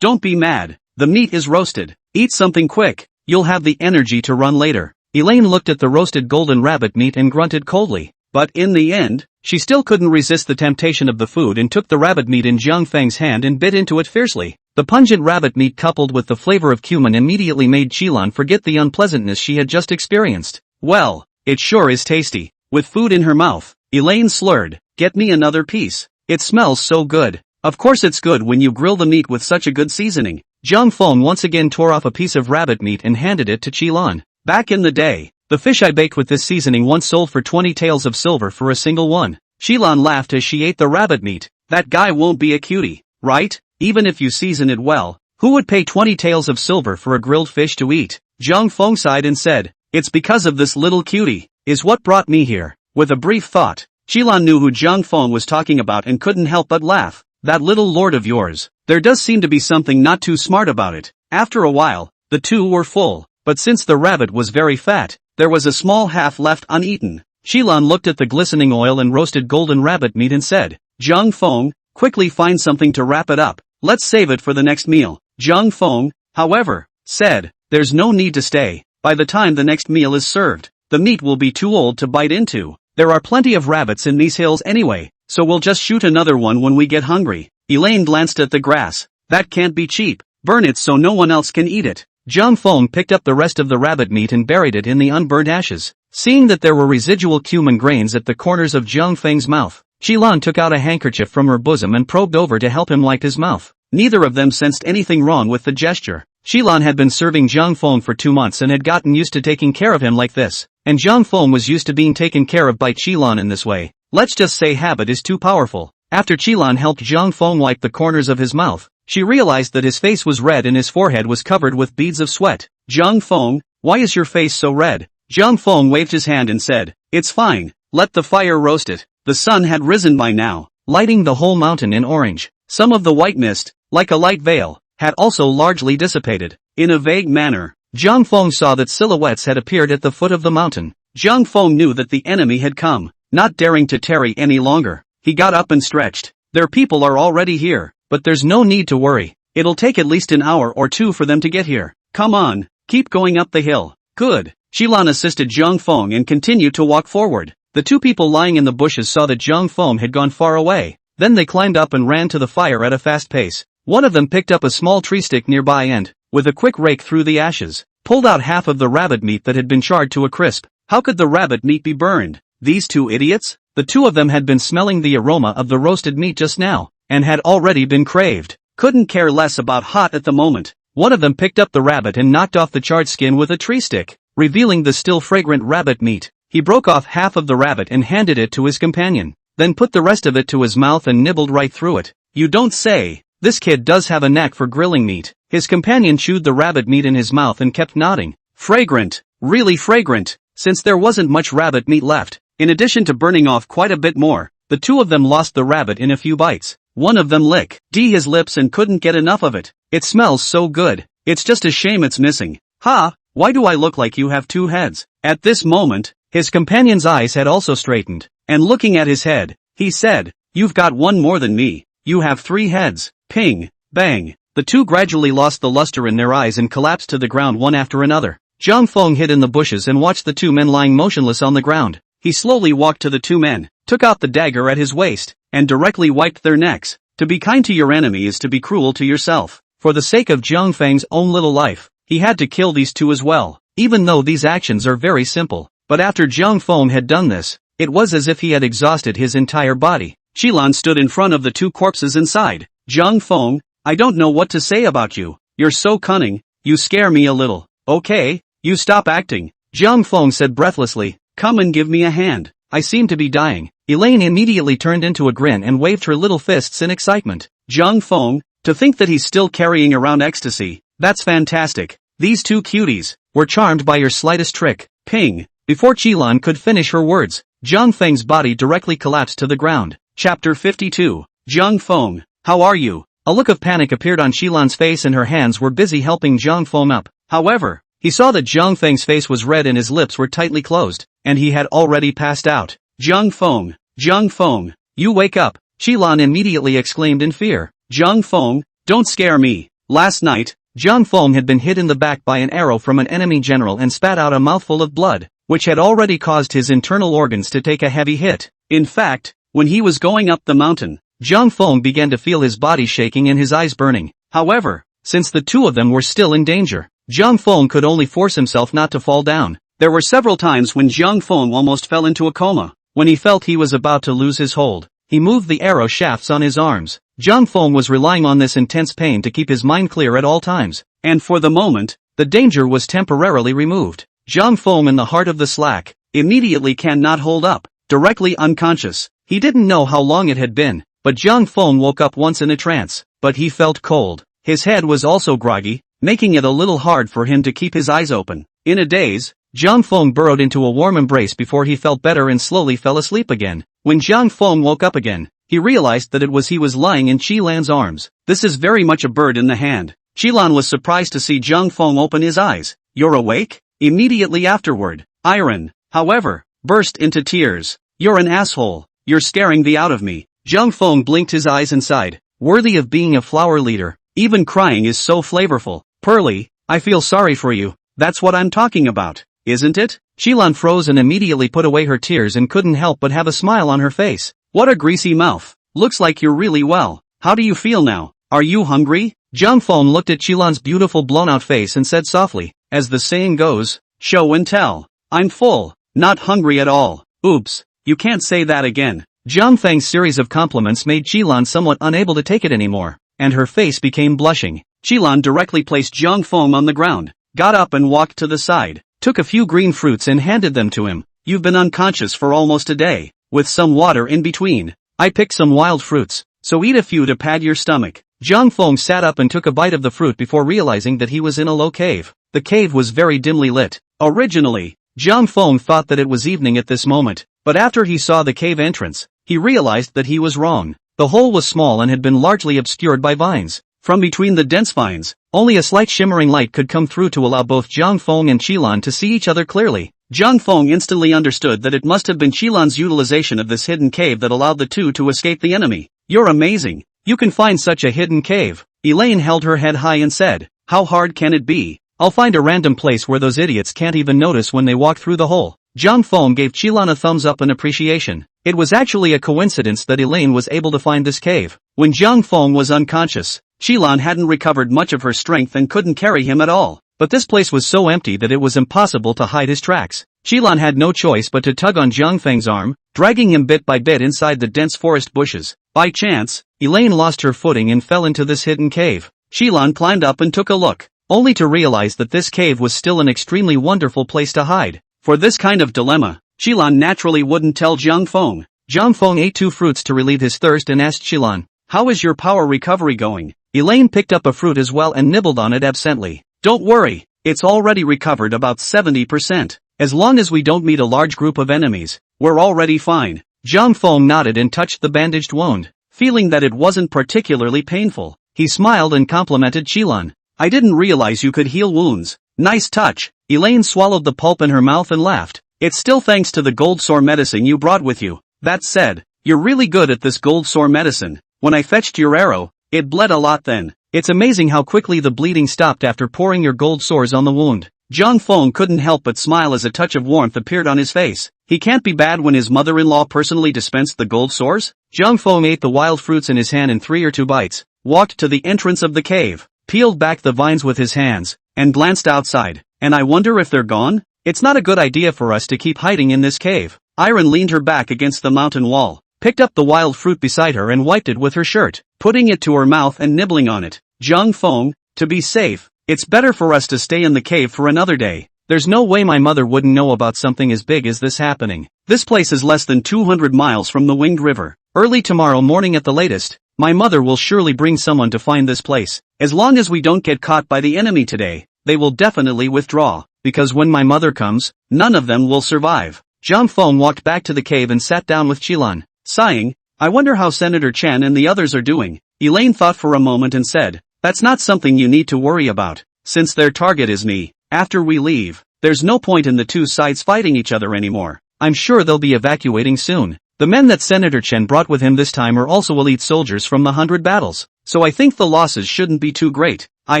don't be mad. The meat is roasted. Eat something quick. You'll have the energy to run later. Elaine looked at the roasted golden rabbit meat and grunted coldly. But in the end, she still couldn't resist the temptation of the food and took the rabbit meat in Zhang Feng's hand and bit into it fiercely. The pungent rabbit meat coupled with the flavor of cumin immediately made Qilan forget the unpleasantness she had just experienced. Well, it sure is tasty. With food in her mouth, Elaine slurred, get me another piece. It smells so good. Of course it's good when you grill the meat with such a good seasoning. Zhang Feng once again tore off a piece of rabbit meat and handed it to Qilan. Back in the day, the fish I baked with this seasoning once sold for 20 taels of silver for a single one. Qilan laughed as she ate the rabbit meat. That guy won't be a cutie, right? Even if you season it well, who would pay 20 taels of silver for a grilled fish to eat? Zhang Feng sighed and said, it's because of this little cutie, is what brought me here. With a brief thought, Qilan knew who Zhang Feng was talking about and couldn't help but laugh. That little lord of yours. There does seem to be something not too smart about it. After a while, the two were full, but since the rabbit was very fat, there was a small half left uneaten. Qilan looked at the glistening oil and roasted golden rabbit meat and said, Zhang Feng, quickly find something to wrap it up. Let's save it for the next meal. Zhang Feng, however, said, there's no need to stay. By the time the next meal is served, the meat will be too old to bite into. There are plenty of rabbits in these hills anyway, so we'll just shoot another one when we get hungry. Elaine glanced at the grass. That can't be cheap. Burn it so no one else can eat it. Zhang Feng picked up the rest of the rabbit meat and buried it in the unburned ashes. Seeing that there were residual cumin grains at the corners of Zhang Feng's mouth, Qilan took out a handkerchief from her bosom and probed over to help him wipe his mouth. Neither of them sensed anything wrong with the gesture. Qilan had been serving Zhang Feng for 2 months and had gotten used to taking care of him like this, and Zhang Feng was used to being taken care of by Qilan in this way. Let's just say habit is too powerful. After Qilan helped Zhang Feng wipe the corners of his mouth, she realized that his face was red and his forehead was covered with beads of sweat. Zhang Feng, why is your face so red? Zhang Feng waved his hand and said, it's fine, let the fire roast it. The sun had risen by now, lighting the whole mountain in orange. Some of the white mist, like a light veil, had also largely dissipated. In a vague manner, Zhang Feng saw that silhouettes had appeared at the foot of the mountain. Zhang Feng knew that the enemy had come. Not daring to tarry any longer, he got up and stretched. Their people are already here, but there's no need to worry. It'll take at least an hour or two for them to get here. Come on, keep going up the hill. Good. Qilan assisted Zhang Feng and continued to walk forward. The two people lying in the bushes saw that Zhang Feng had gone far away. Then they climbed up and ran to the fire at a fast pace. One of them picked up a small tree stick nearby and, with a quick rake through the ashes, pulled out half of the rabbit meat that had been charred to a crisp. How could the rabbit meat be burned? These two idiots? The two of them had been smelling the aroma of the roasted meat just now, and had already been craved. Couldn't care less about hot at the moment. One of them picked up the rabbit and knocked off the charred skin with a tree stick, revealing the still fragrant rabbit meat. He broke off half of the rabbit and handed it to his companion, then put the rest of it to his mouth and nibbled right through it. You don't say. This kid does have a knack for grilling meat. His companion chewed the rabbit meat in his mouth and kept nodding. Fragrant. Really fragrant. Since there wasn't much rabbit meat left, in addition to burning off quite a bit more, the two of them lost the rabbit in a few bites. One of them licked his lips and couldn't get enough of it. It smells so good. It's just a shame it's missing. Ha, why do I look like you have two heads? At this moment, his companion's eyes had also straightened, and looking at his head, he said, you've got one more than me. You have three heads. Ping, bang. The two gradually lost the luster in their eyes and collapsed to the ground one after another. Zhang Feng hid in the bushes and watched the two men lying motionless on the ground. He slowly walked to the two men, took out the dagger at his waist, and directly wiped their necks. To be kind to your enemy is to be cruel to yourself. For the sake of Zhang Feng's own little life, he had to kill these two as well. Even though these actions are very simple, but after Zhang Feng had done this, it was as if he had exhausted his entire body. Qilan stood in front of the two corpses inside. Zhang Feng, I don't know what to say about you. You're so cunning, you scare me a little. Okay, you stop acting. Zhang Feng said breathlessly, come and give me a hand. I seem to be dying. Elaine immediately turned into a grin and waved her little fists in excitement. Zhang Feng, to think that he's still carrying around ecstasy, that's fantastic. These two cuties were charmed by your slightest trick. Ping. Before Qilan could finish her words, Zhang Feng's body directly collapsed to the ground. Chapter 52. Zhang Feng, how are you? A look of panic appeared on Qilan's face and her hands were busy helping Zhang Feng up. However, he saw that Zhang Feng's face was red and his lips were tightly closed, and he had already passed out. Zhang Feng, you wake up, Qilan immediately exclaimed in fear. Zhang Feng, don't scare me. Last night, Zhang Feng had been hit in the back by an arrow from an enemy general and spat out a mouthful of blood, which had already caused his internal organs to take a heavy hit. In fact, when he was going up the mountain, Zhang Feng began to feel his body shaking and his eyes burning. However, since the two of them were still in danger, Zhang Feng could only force himself not to fall down. There were several times when Zhang Feng almost fell into a coma. When he felt he was about to lose his hold, he moved the arrow shafts on his arms. Zhang Feng was relying on this intense pain to keep his mind clear at all times, and for the moment, the danger was temporarily removed. Zhang Feng in the heart of the slack, immediately cannot hold up, directly unconscious. He didn't know how long it had been, but Zhang Feng woke up once in a trance, but he felt cold. His head was also groggy, making it a little hard for him to keep his eyes open. In a daze, Zhang Feng burrowed into a warm embrace before he felt better and slowly fell asleep again. When Zhang Feng woke up again, he realized that he was lying in Qilan's arms. This is very much a bird in the hand. Qilan was surprised to see Zhang Feng open his eyes. You're awake? Immediately afterward, Iron, however, burst into tears. You're an asshole. You're scaring the out of me. Zhang Feng blinked his eyes and sighed. Worthy of being a flower leader. Even crying is so flavorful. Pearly, I feel sorry for you. That's what I'm talking about, isn't it? Qilan froze and immediately put away her tears and couldn't help but have a smile on her face. What a greasy mouth. Looks like you're really well. How do you feel now? Are you hungry? Zhang Feng looked at Qilan's beautiful blown-out face and said softly, as the saying goes, show and tell. I'm full, not hungry at all. Oops, you can't say that again. Zhang Feng's series of compliments made Qilan somewhat unable to take it anymore, and her face became blushing. Qilan directly placed Zhang Feng on the ground, got up and walked to the side, took a few green fruits and handed them to him. You've been unconscious for almost a day, with some water in between. I picked some wild fruits, so eat a few to pad your stomach. Zhang Feng sat up and took a bite of the fruit before realizing that he was in a low cave. The cave was very dimly lit. Originally, Zhang Feng thought that it was evening at this moment, but after he saw the cave entrance, he realized that he was wrong. The hole was small and had been largely obscured by vines. From between the dense vines, only a slight shimmering light could come through to allow both Zhang Feng and Qilan to see each other clearly. Zhang Feng instantly understood that it must have been Qilan's utilization of this hidden cave that allowed the two to escape the enemy. You're amazing. You can find such a hidden cave. Elaine held her head high and said, how hard can it be? I'll find a random place where those idiots can't even notice when they walk through the hole. Zhang Feng gave Qilan a thumbs up in appreciation. It was actually a coincidence that Elaine was able to find this cave. When Zhang Feng was unconscious, Qilan hadn't recovered much of her strength and couldn't carry him at all. But this place was so empty that it was impossible to hide his tracks. Qilan had no choice but to tug on Jiang Feng's arm, dragging him bit by bit inside the dense forest bushes. By chance, Elaine lost her footing and fell into this hidden cave. Qilan climbed up and took a look, only to realize that this cave was still an extremely wonderful place to hide. For this kind of dilemma, Qilan naturally wouldn't tell Jiang Feng. Jiang Feng ate 2 fruits to relieve his thirst and asked Qilan, "How is your power recovery going?" Elaine picked up a fruit as well and nibbled on it absently. "Don't worry, it's already recovered about 70%. As long as we don't meet a large group of enemies, we're already fine." Jiang Feng nodded and touched the bandaged wound. Feeling that it wasn't particularly painful, he smiled and complimented Qilan. "I didn't realize you could heal wounds. Nice touch." Elaine swallowed the pulp in her mouth and laughed. "It's still thanks to the gold sore medicine you brought with you. That said, you're really good at this gold sore medicine. When I fetched your arrow, it bled a lot then. It's amazing how quickly the bleeding stopped after pouring your gold sores on the wound." Jiang Feng couldn't help but smile as a touch of warmth appeared on his face. He can't be bad when his mother-in-law personally dispensed the gold sores? Jiang Feng ate the wild fruits in his hand in 3 or 2 bites, walked to the entrance of the cave, peeled back the vines with his hands, and glanced outside. "And I wonder if they're gone? It's not a good idea for us to keep hiding in this cave." Iron leaned her back against the mountain wall, picked up the wild fruit beside her and wiped it with her shirt, putting it to her mouth and nibbling on it. "Jiang Feng, to be safe, it's better for us to stay in the cave for another day. There's no way my mother wouldn't know about something as big as this happening. This place is less than 200 miles from the Winged River. Early tomorrow morning at the latest, my mother will surely bring someone to find this place. As long as we don't get caught by the enemy today, they will definitely withdraw, because when my mother comes, none of them will survive." Jiang Feng walked back to the cave and sat down with Qilan, sighing, "I wonder how Senator Chen and the others are doing." Elaine thought for a moment and said, "That's not something you need to worry about, since their target is me. After we leave, there's no point in the 2 sides fighting each other anymore. I'm sure they'll be evacuating soon. The men that Senator Chen brought with him this time are also elite soldiers from the 100 battles, so I think the losses shouldn't be too great." "I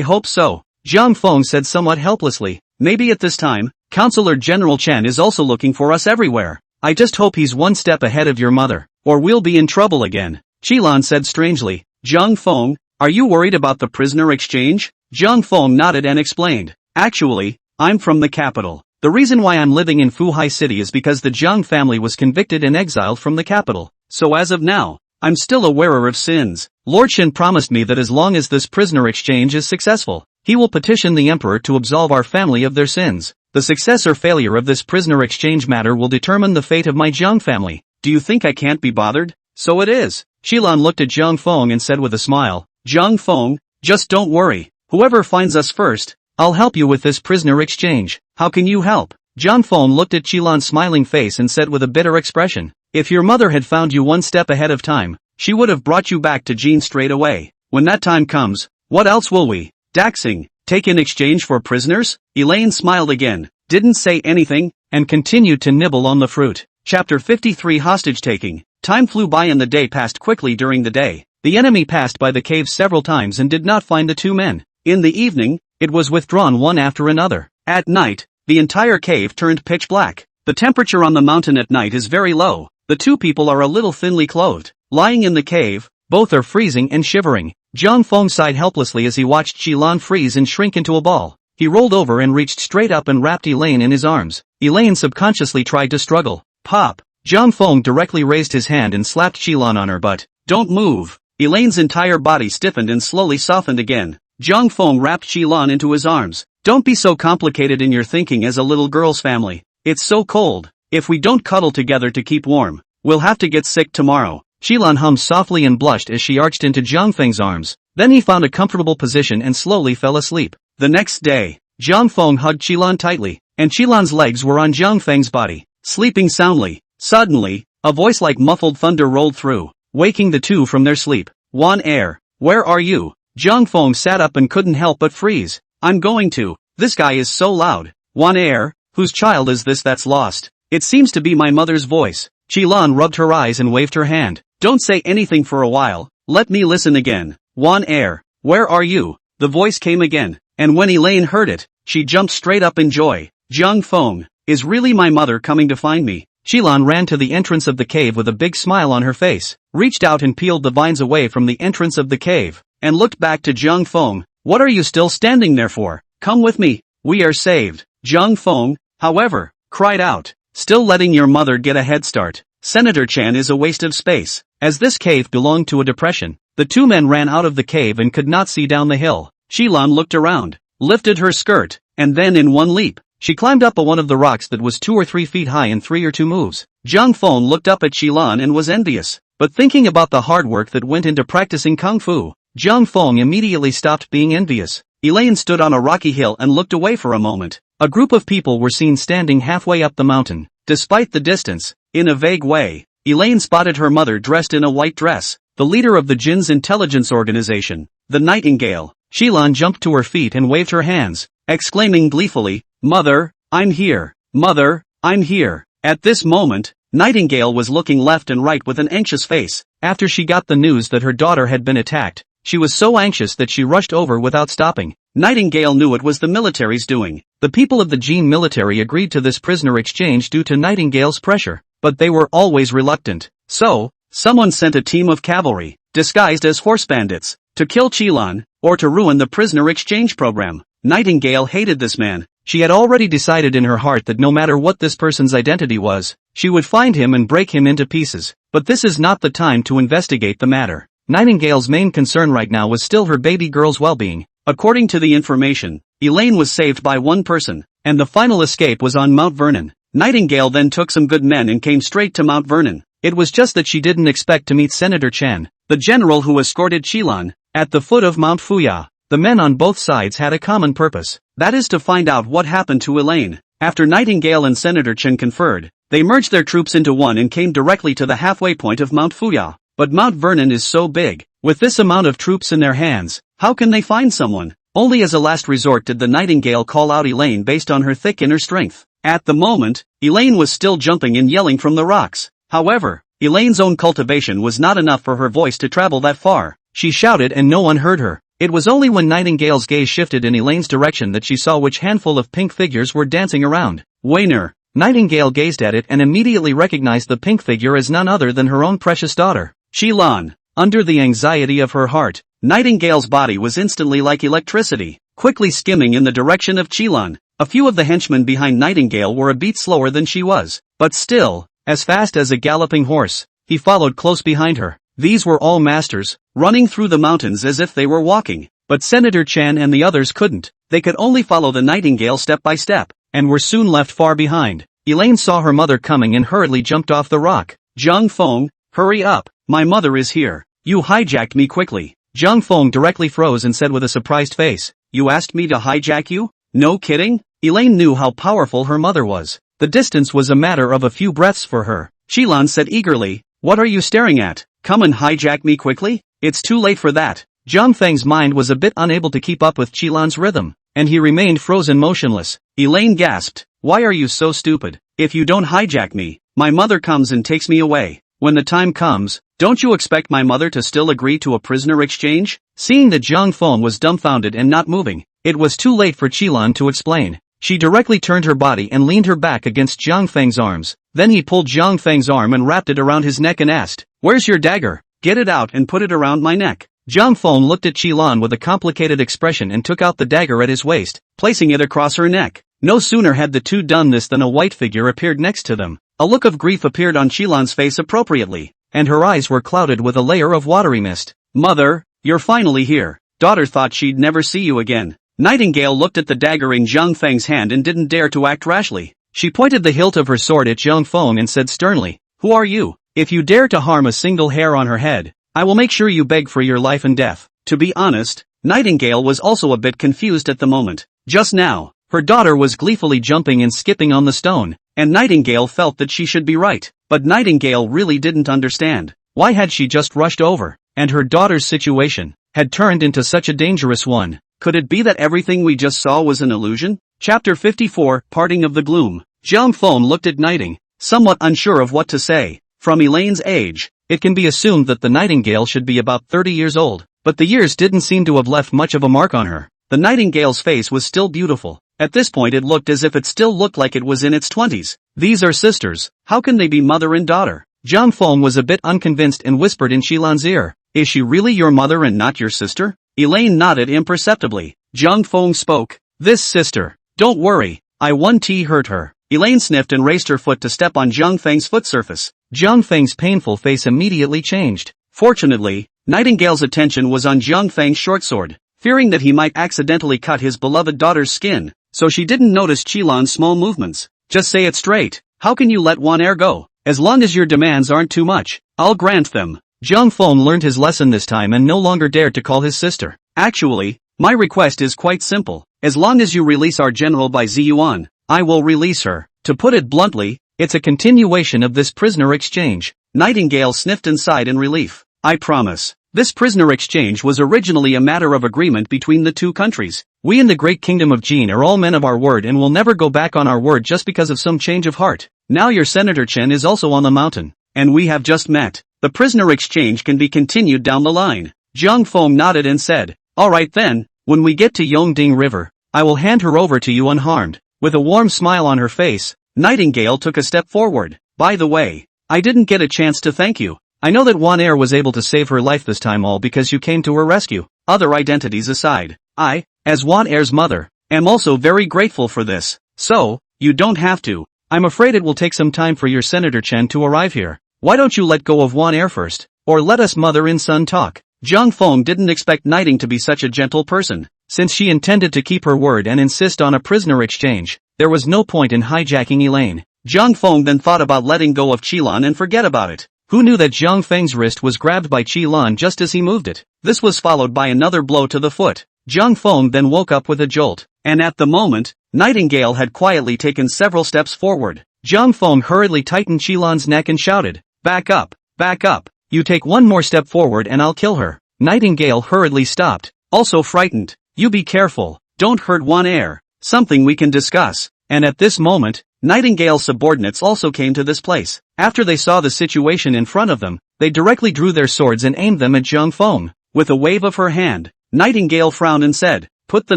hope so," Jiang Feng said somewhat helplessly. "Maybe at this time, Counselor General Chen is also looking for us everywhere. I just hope he's 1 step ahead of your mother, or we'll be in trouble again." Qilan said strangely, "Jiang Feng, are you worried about the prisoner exchange?" Jiang Feng nodded and explained, "Actually, I'm from the capital. The reason why I'm living in Fuhai City is because the Jiang family was convicted and exiled from the capital. So as of now, I'm still a wearer of sins. Lord Shin promised me that as long as this prisoner exchange is successful, he will petition the emperor to absolve our family of their sins. The success or failure of this prisoner exchange matter will determine the fate of my Jiang family. Do you think I can't be bothered?" "So it is." Qilan looked at Jiang Feng and said with a smile, "Jiang Feng, just don't worry. Whoever finds us first, I'll help you with this prisoner exchange." "How can you help?" Jiang Feng looked at Qilan's smiling face and said with a bitter expression, "If your mother had found you 1 step ahead of time, she would have brought you back to Jin straight away. When that time comes, what else will we, Daxing, take in exchange for prisoners?" Elaine smiled again, didn't say anything, and continued to nibble on the fruit. Chapter 53 Hostage Taking. Time flew by and the day passed quickly during the day. The enemy passed by the cave several times and did not find the 2 men. In the evening, it was withdrawn one after another. At night, the entire cave turned pitch black. The temperature on the mountain at night is very low. The 2 people are a little thinly clothed. Lying in the cave, both are freezing and shivering. Jiang Feng sighed helplessly as he watched Qilan freeze and shrink into a ball. He rolled over and reached straight up and wrapped Elaine in his arms. Elaine subconsciously tried to struggle. "Pop!" Jiang Feng directly raised his hand and slapped Qilan on her butt. "Don't move!" Elaine's entire body stiffened and slowly softened again. Jiang Feng wrapped Qilan into his arms. "Don't be so complicated in your thinking as a little girl's family. It's so cold. If we don't cuddle together to keep warm, we'll have to get sick tomorrow." Qilan hummed softly and blushed as she arched into Jiang Feng's arms. Then he found a comfortable position and slowly fell asleep. The next day, Jiang Feng hugged Qilan tightly, and Qilan's legs were on Jiang Feng's body, sleeping soundly. Suddenly, a voice like muffled thunder rolled through, waking the 2 from their sleep. "Wan Air, where are you?" Jiang Feng sat up and couldn't help but freeze. "I'm going to. This guy is so loud." "Wan Air, whose child is this that's lost?" "It seems to be my mother's voice." Qilan rubbed her eyes and waved her hand. "Don't say anything for a while. Let me listen again." "Wan Air, where are you?" The voice came again, and when Elaine heard it, she jumped straight up in joy. "Jiang Feng, is really my mother coming to find me?" Qilan ran to the entrance of the cave with a big smile on her face, reached out and peeled the vines away from the entrance of the cave. and looked back to Zhang Feng. What are you still standing there for? Come with me, we are saved. Zhang Feng, however, cried out, still letting your mother get a head start. Senator Chan is a waste of space. As this cave belonged to a depression, the two men ran out of the cave and could not see down the hill. Xilan looked around, lifted her skirt, and then in one leap, she climbed up one of the rocks that was 2 or 3 feet high in 3 or 2 moves. Zhang Feng looked up at Xilan and was envious, but thinking about the hard work that went into practicing kung fu, Zhang Feng immediately stopped being envious. Elaine stood on a rocky hill and looked away for a moment. A group of people were seen standing halfway up the mountain. Despite the distance, in a vague way, Elaine spotted her mother dressed in a white dress, the leader of the Jin's intelligence organization, the Nightingale. Xilan jumped to her feet and waved her hands, exclaiming gleefully, Mother, I'm here. Mother, I'm here. At this moment, Nightingale was looking left and right with an anxious face. After she got the news that her daughter had been attacked, she was so anxious that she rushed over without stopping. Nightingale knew it was the military's doing. The people of the Jin military agreed to this prisoner exchange due to Nightingale's pressure, but they were always reluctant. So, someone sent a team of cavalry, disguised as horse bandits, to kill Xilan, or to ruin the prisoner exchange program. Nightingale hated this man. She had already decided in her heart that no matter what this person's identity was, she would find him and break him into pieces. But this is not the time to investigate the matter. Nightingale's main concern right now was still her baby girl's well-being. According to the information, Elaine was saved by one person, and the final escape was on Mount Vernon. Nightingale then took some good men and came straight to Mount Vernon. It was just that she didn't expect to meet Senator Chen, the general who escorted Xilan, at the foot of Mount Fuhai. The men on both sides had a common purpose, that is to find out what happened to Elaine. After Nightingale and Senator Chen conferred, they merged their troops into one and came directly to the halfway point of Mount Fuhai. But Mount Vernon is so big, with this amount of troops in their hands, how can they find someone? Only as a last resort did the Nightingale call out Elaine based on her thick inner strength. At the moment, Elaine was still jumping and yelling from the rocks. However, Elaine's own cultivation was not enough for her voice to travel that far. She shouted and no one heard her. It was only when Nightingale's gaze shifted in Elaine's direction that she saw which handful of pink figures were dancing around. Wainer. Nightingale gazed at it and immediately recognized the pink figure as none other than her own precious daughter, Xilan. Under the anxiety of her heart, Nightingale's body was instantly like electricity, quickly skimming in the direction of Xilan. A few of the henchmen behind Nightingale were a beat slower than she was, but still, as fast as a galloping horse, he followed close behind her. These were all masters, running through the mountains as if they were walking, but Senator Chan and the others couldn't. They could only follow the Nightingale step by step, and were soon left far behind. Elaine saw her mother coming and hurriedly jumped off the rock. Zhang Feng, hurry up, my mother is here. You hijacked me quickly. Zhang Feng directly froze and said with a surprised face, you asked me to hijack you? No kidding? Elaine knew how powerful her mother was. The distance was a matter of a few breaths for her. Xilan said eagerly, what are you staring at? Come and hijack me quickly? It's too late for that. Zhang Feng's mind was a bit unable to keep up with Xilan's rhythm, and he remained frozen motionless. Elaine gasped, why are you so stupid? If you don't hijack me, my mother comes and takes me away. When the time comes, don't you expect my mother to still agree to a prisoner exchange? Seeing that Zhang Feng was dumbfounded and not moving, it was too late for Xilan to explain. She directly turned her body and leaned her back against Zhang Feng's arms. Then he pulled Zhang Feng's arm and wrapped it around his neck and asked, where's your dagger? Get it out and put it around my neck. Zhang Feng looked at Xilan with a complicated expression and took out the dagger at his waist, placing it across her neck. No sooner had the two done this than a white figure appeared next to them. A look of grief appeared on Xilan's face appropriately, and her eyes were clouded with a layer of watery mist. Mother, you're finally here. Daughter thought she'd never see you again. Nightingale looked at the dagger in Zhang Feng's hand and didn't dare to act rashly. She pointed the hilt of her sword at Zhang Feng and said sternly, who are you? If you dare to harm a single hair on her head, I will make sure you beg for your life and death. To be honest, Nightingale was also a bit confused at the moment. Just now, her daughter was gleefully jumping and skipping on the stone, and Nightingale felt that she should be right. But Nightingale really didn't understand. Why had she just rushed over, and her daughter's situation had turned into such a dangerous one? Could it be that everything we just saw was an illusion? Chapter 54, Parting of the Gloom. Zhang Feng looked at Nighting, somewhat unsure of what to say. From Elaine's age, it can be assumed that the Nightingale should be about 30 years old, but the years didn't seem to have left much of a mark on her. The Nightingale's face was still beautiful. At this point it looked as if it still looked like it was in its 20s. These are sisters, how can they be mother and daughter? Zhang Feng was a bit unconvinced and whispered in Xilan's ear, Is she really your mother and not your sister? Elaine nodded imperceptibly. Zhang Feng spoke. This sister. Don't worry, I won't hurt her. Elaine sniffed and raised her foot to step on Zhang Feng's foot surface. Zhang Feng's painful face immediately changed. Fortunately, Nightingale's attention was on Zhang Feng's short sword, fearing that he might accidentally cut his beloved daughter's skin, so she didn't notice Qilan's small movements. Just say it straight. How can you let Wan Er go? As long as your demands aren't too much, I'll grant them. Zhang Feng learned his lesson this time and no longer dared to call his sister. Actually, my request is quite simple. As long as you release our general by Ziyuan, I will release her. To put it bluntly, it's a continuation of this prisoner exchange. Nightingale sniffed and sighed in relief. I promise. This prisoner exchange was originally a matter of agreement between the two countries. We in the great kingdom of Jin are all men of our word and will never go back on our word just because of some change of heart. Now your Senator Chen is also on the mountain, and we have just met. The prisoner exchange can be continued down the line. Zhang Feng nodded and said, alright then, when we get to Yongding River, I will hand her over to you unharmed. With a warm smile on her face, Nightingale took a step forward. By the way, I didn't get a chance to thank you. I know that Wan Er was able to save her life this time all because you came to her rescue. Other identities aside, I, as Wan Er's mother, am also very grateful for this. So, you don't have to. I'm afraid it will take some time for your Senator Chen to arrive here. Why don't you let go of Wan Er first? Or let us mother and son talk. Zhang Feng didn't expect Nighting to be such a gentle person. Since she intended to keep her word and insist on a prisoner exchange, there was no point in hijacking Elaine. Zhang Feng then thought about letting go of Qilan and forget about it. Who knew that Zhang Feng's wrist was grabbed by Qilan just as he moved it? This was followed by another blow to the foot. Zhang Feng then woke up with a jolt, and at the moment, Nightingale had quietly taken several steps forward. Zhang Feng hurriedly tightened Qilan's neck and shouted, back up, back up. You take one more step forward and I'll kill her. Nightingale hurriedly stopped, also frightened. You be careful, don't hurt Wan Er. Something we can discuss. And at this moment, Nightingale's subordinates also came to this place. After they saw the situation in front of them, they directly drew their swords and aimed them at Zhang Feng. With a wave of her hand, Nightingale frowned and said, put the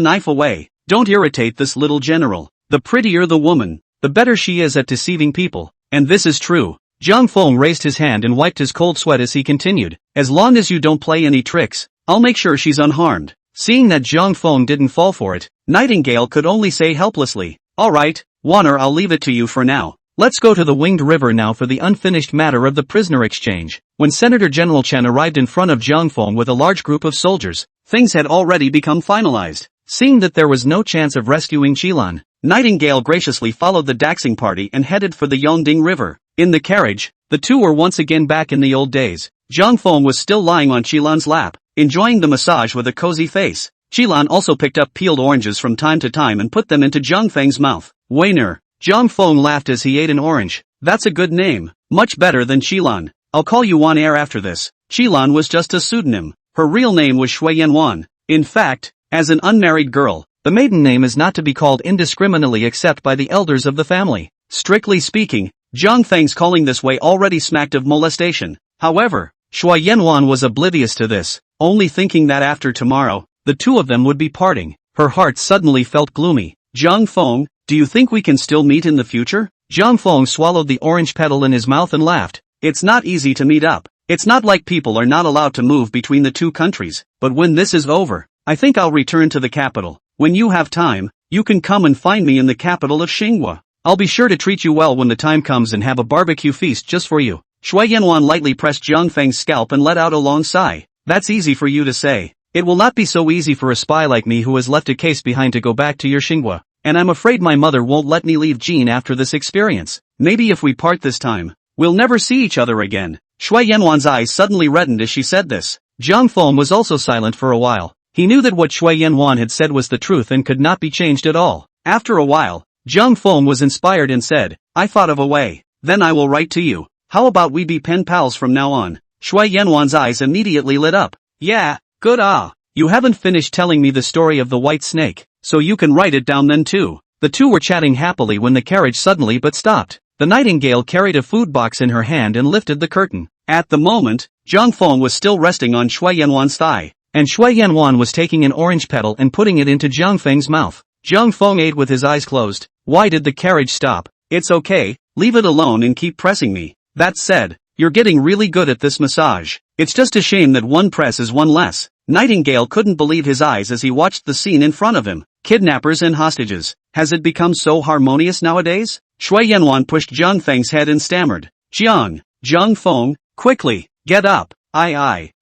knife away. Don't irritate this little general. The prettier the woman, the better she is at deceiving people. And this is true. Zhang Feng raised his hand and wiped his cold sweat as he continued, as long as you don't play any tricks, I'll make sure she's unharmed. Seeing that Zhang Feng didn't fall for it, Nightingale could only say helplessly, alright, Wanner, I'll leave it to you for now. Let's go to the Winged River now for the unfinished matter of the prisoner exchange. When Senator General Chen arrived in front of Zhang Feng with a large group of soldiers, things had already become finalized. Seeing that there was no chance of rescuing Qilan, Nightingale graciously followed the Daxing party and headed for the Yongding River. In the carriage, the two were once again back in the old days. Zhang Feng was still lying on Qilan's lap, enjoying the massage with a cozy face. Qilan also picked up peeled oranges from time to time and put them into Zhang Feng's mouth. Weiner. Zhang Feng laughed as he ate an orange. That's a good name. Much better than Qilan. I'll call you Wan Er after this. Qilan was just a pseudonym. Her real name was Shui Yanwan. In fact, as an unmarried girl, the maiden name is not to be called indiscriminately except by the elders of the family. Strictly speaking, Zhang Feng's calling this way already smacked of molestation. However, Shui Yanwan was oblivious to this, only thinking that after tomorrow, the two of them would be parting. Her heart suddenly felt gloomy. Zhang Feng, do you think we can still meet in the future? Zhang Feng swallowed the orange petal in his mouth and laughed. It's not easy to meet up. It's not like people are not allowed to move between the two countries, but when this is over, I think I'll return to the capital. When you have time, you can come and find me in the capital of Xinghua. I'll be sure to treat you well when the time comes and have a barbecue feast just for you. Shui Yanwan lightly pressed Zhang Feng's scalp and let out a long sigh. That's easy for you to say. It will not be so easy for a spy like me who has left a case behind to go back to your Xinghua. And I'm afraid my mother won't let me leave Jin after this experience. Maybe if we part this time, we'll never see each other again. Shui Yanwan's eyes suddenly reddened as she said this. Zhang Feng was also silent for a while. He knew that what Shui Yanwan had said was the truth and could not be changed at all. After a while, Zhang Feng was inspired and said, I thought of a way. Then I will write to you. How about we be pen pals from now on? Shui Yanwan's eyes immediately lit up. Yeah, good You haven't finished telling me the story of the white snake, so you can write it down then too. The two were chatting happily when the carriage suddenly but stopped. The Nightingale carried a food box in her hand and lifted the curtain. At the moment, Zhang Feng was still resting on Shui Yanwan's thigh, and Shui Yanwan was taking an orange petal and putting it into Zhang Feng's mouth. Zhang Feng ate with his eyes closed. Why did the carriage stop? It's okay, leave it alone and keep pressing me. That said, you're getting really good at this massage. It's just a shame that one press is one less. Nightingale couldn't believe his eyes as he watched the scene in front of him. Kidnappers and hostages. Has it become so harmonious nowadays? Shui Yanwan pushed Zhang Feng's head and stammered. Zhang Feng, quickly, get up.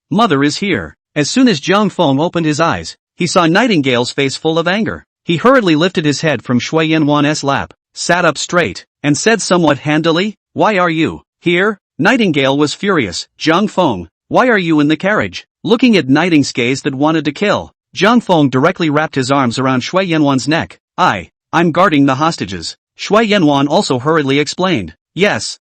Mother is here. As soon as Zhang Feng opened his eyes, he saw Nightingale's face full of anger. He hurriedly lifted his head from Shui Yanwan's lap, sat up straight, and said somewhat handily, "Why are you here?" Nightingale was furious. "Zhang Feng, why are you in the carriage?" Looking at Nightingale's gaze that wanted to kill, Zhang Feng directly wrapped his arms around Shui Yanwan's neck. I'm guarding the hostages." Shui Yanwan also hurriedly explained. Yes,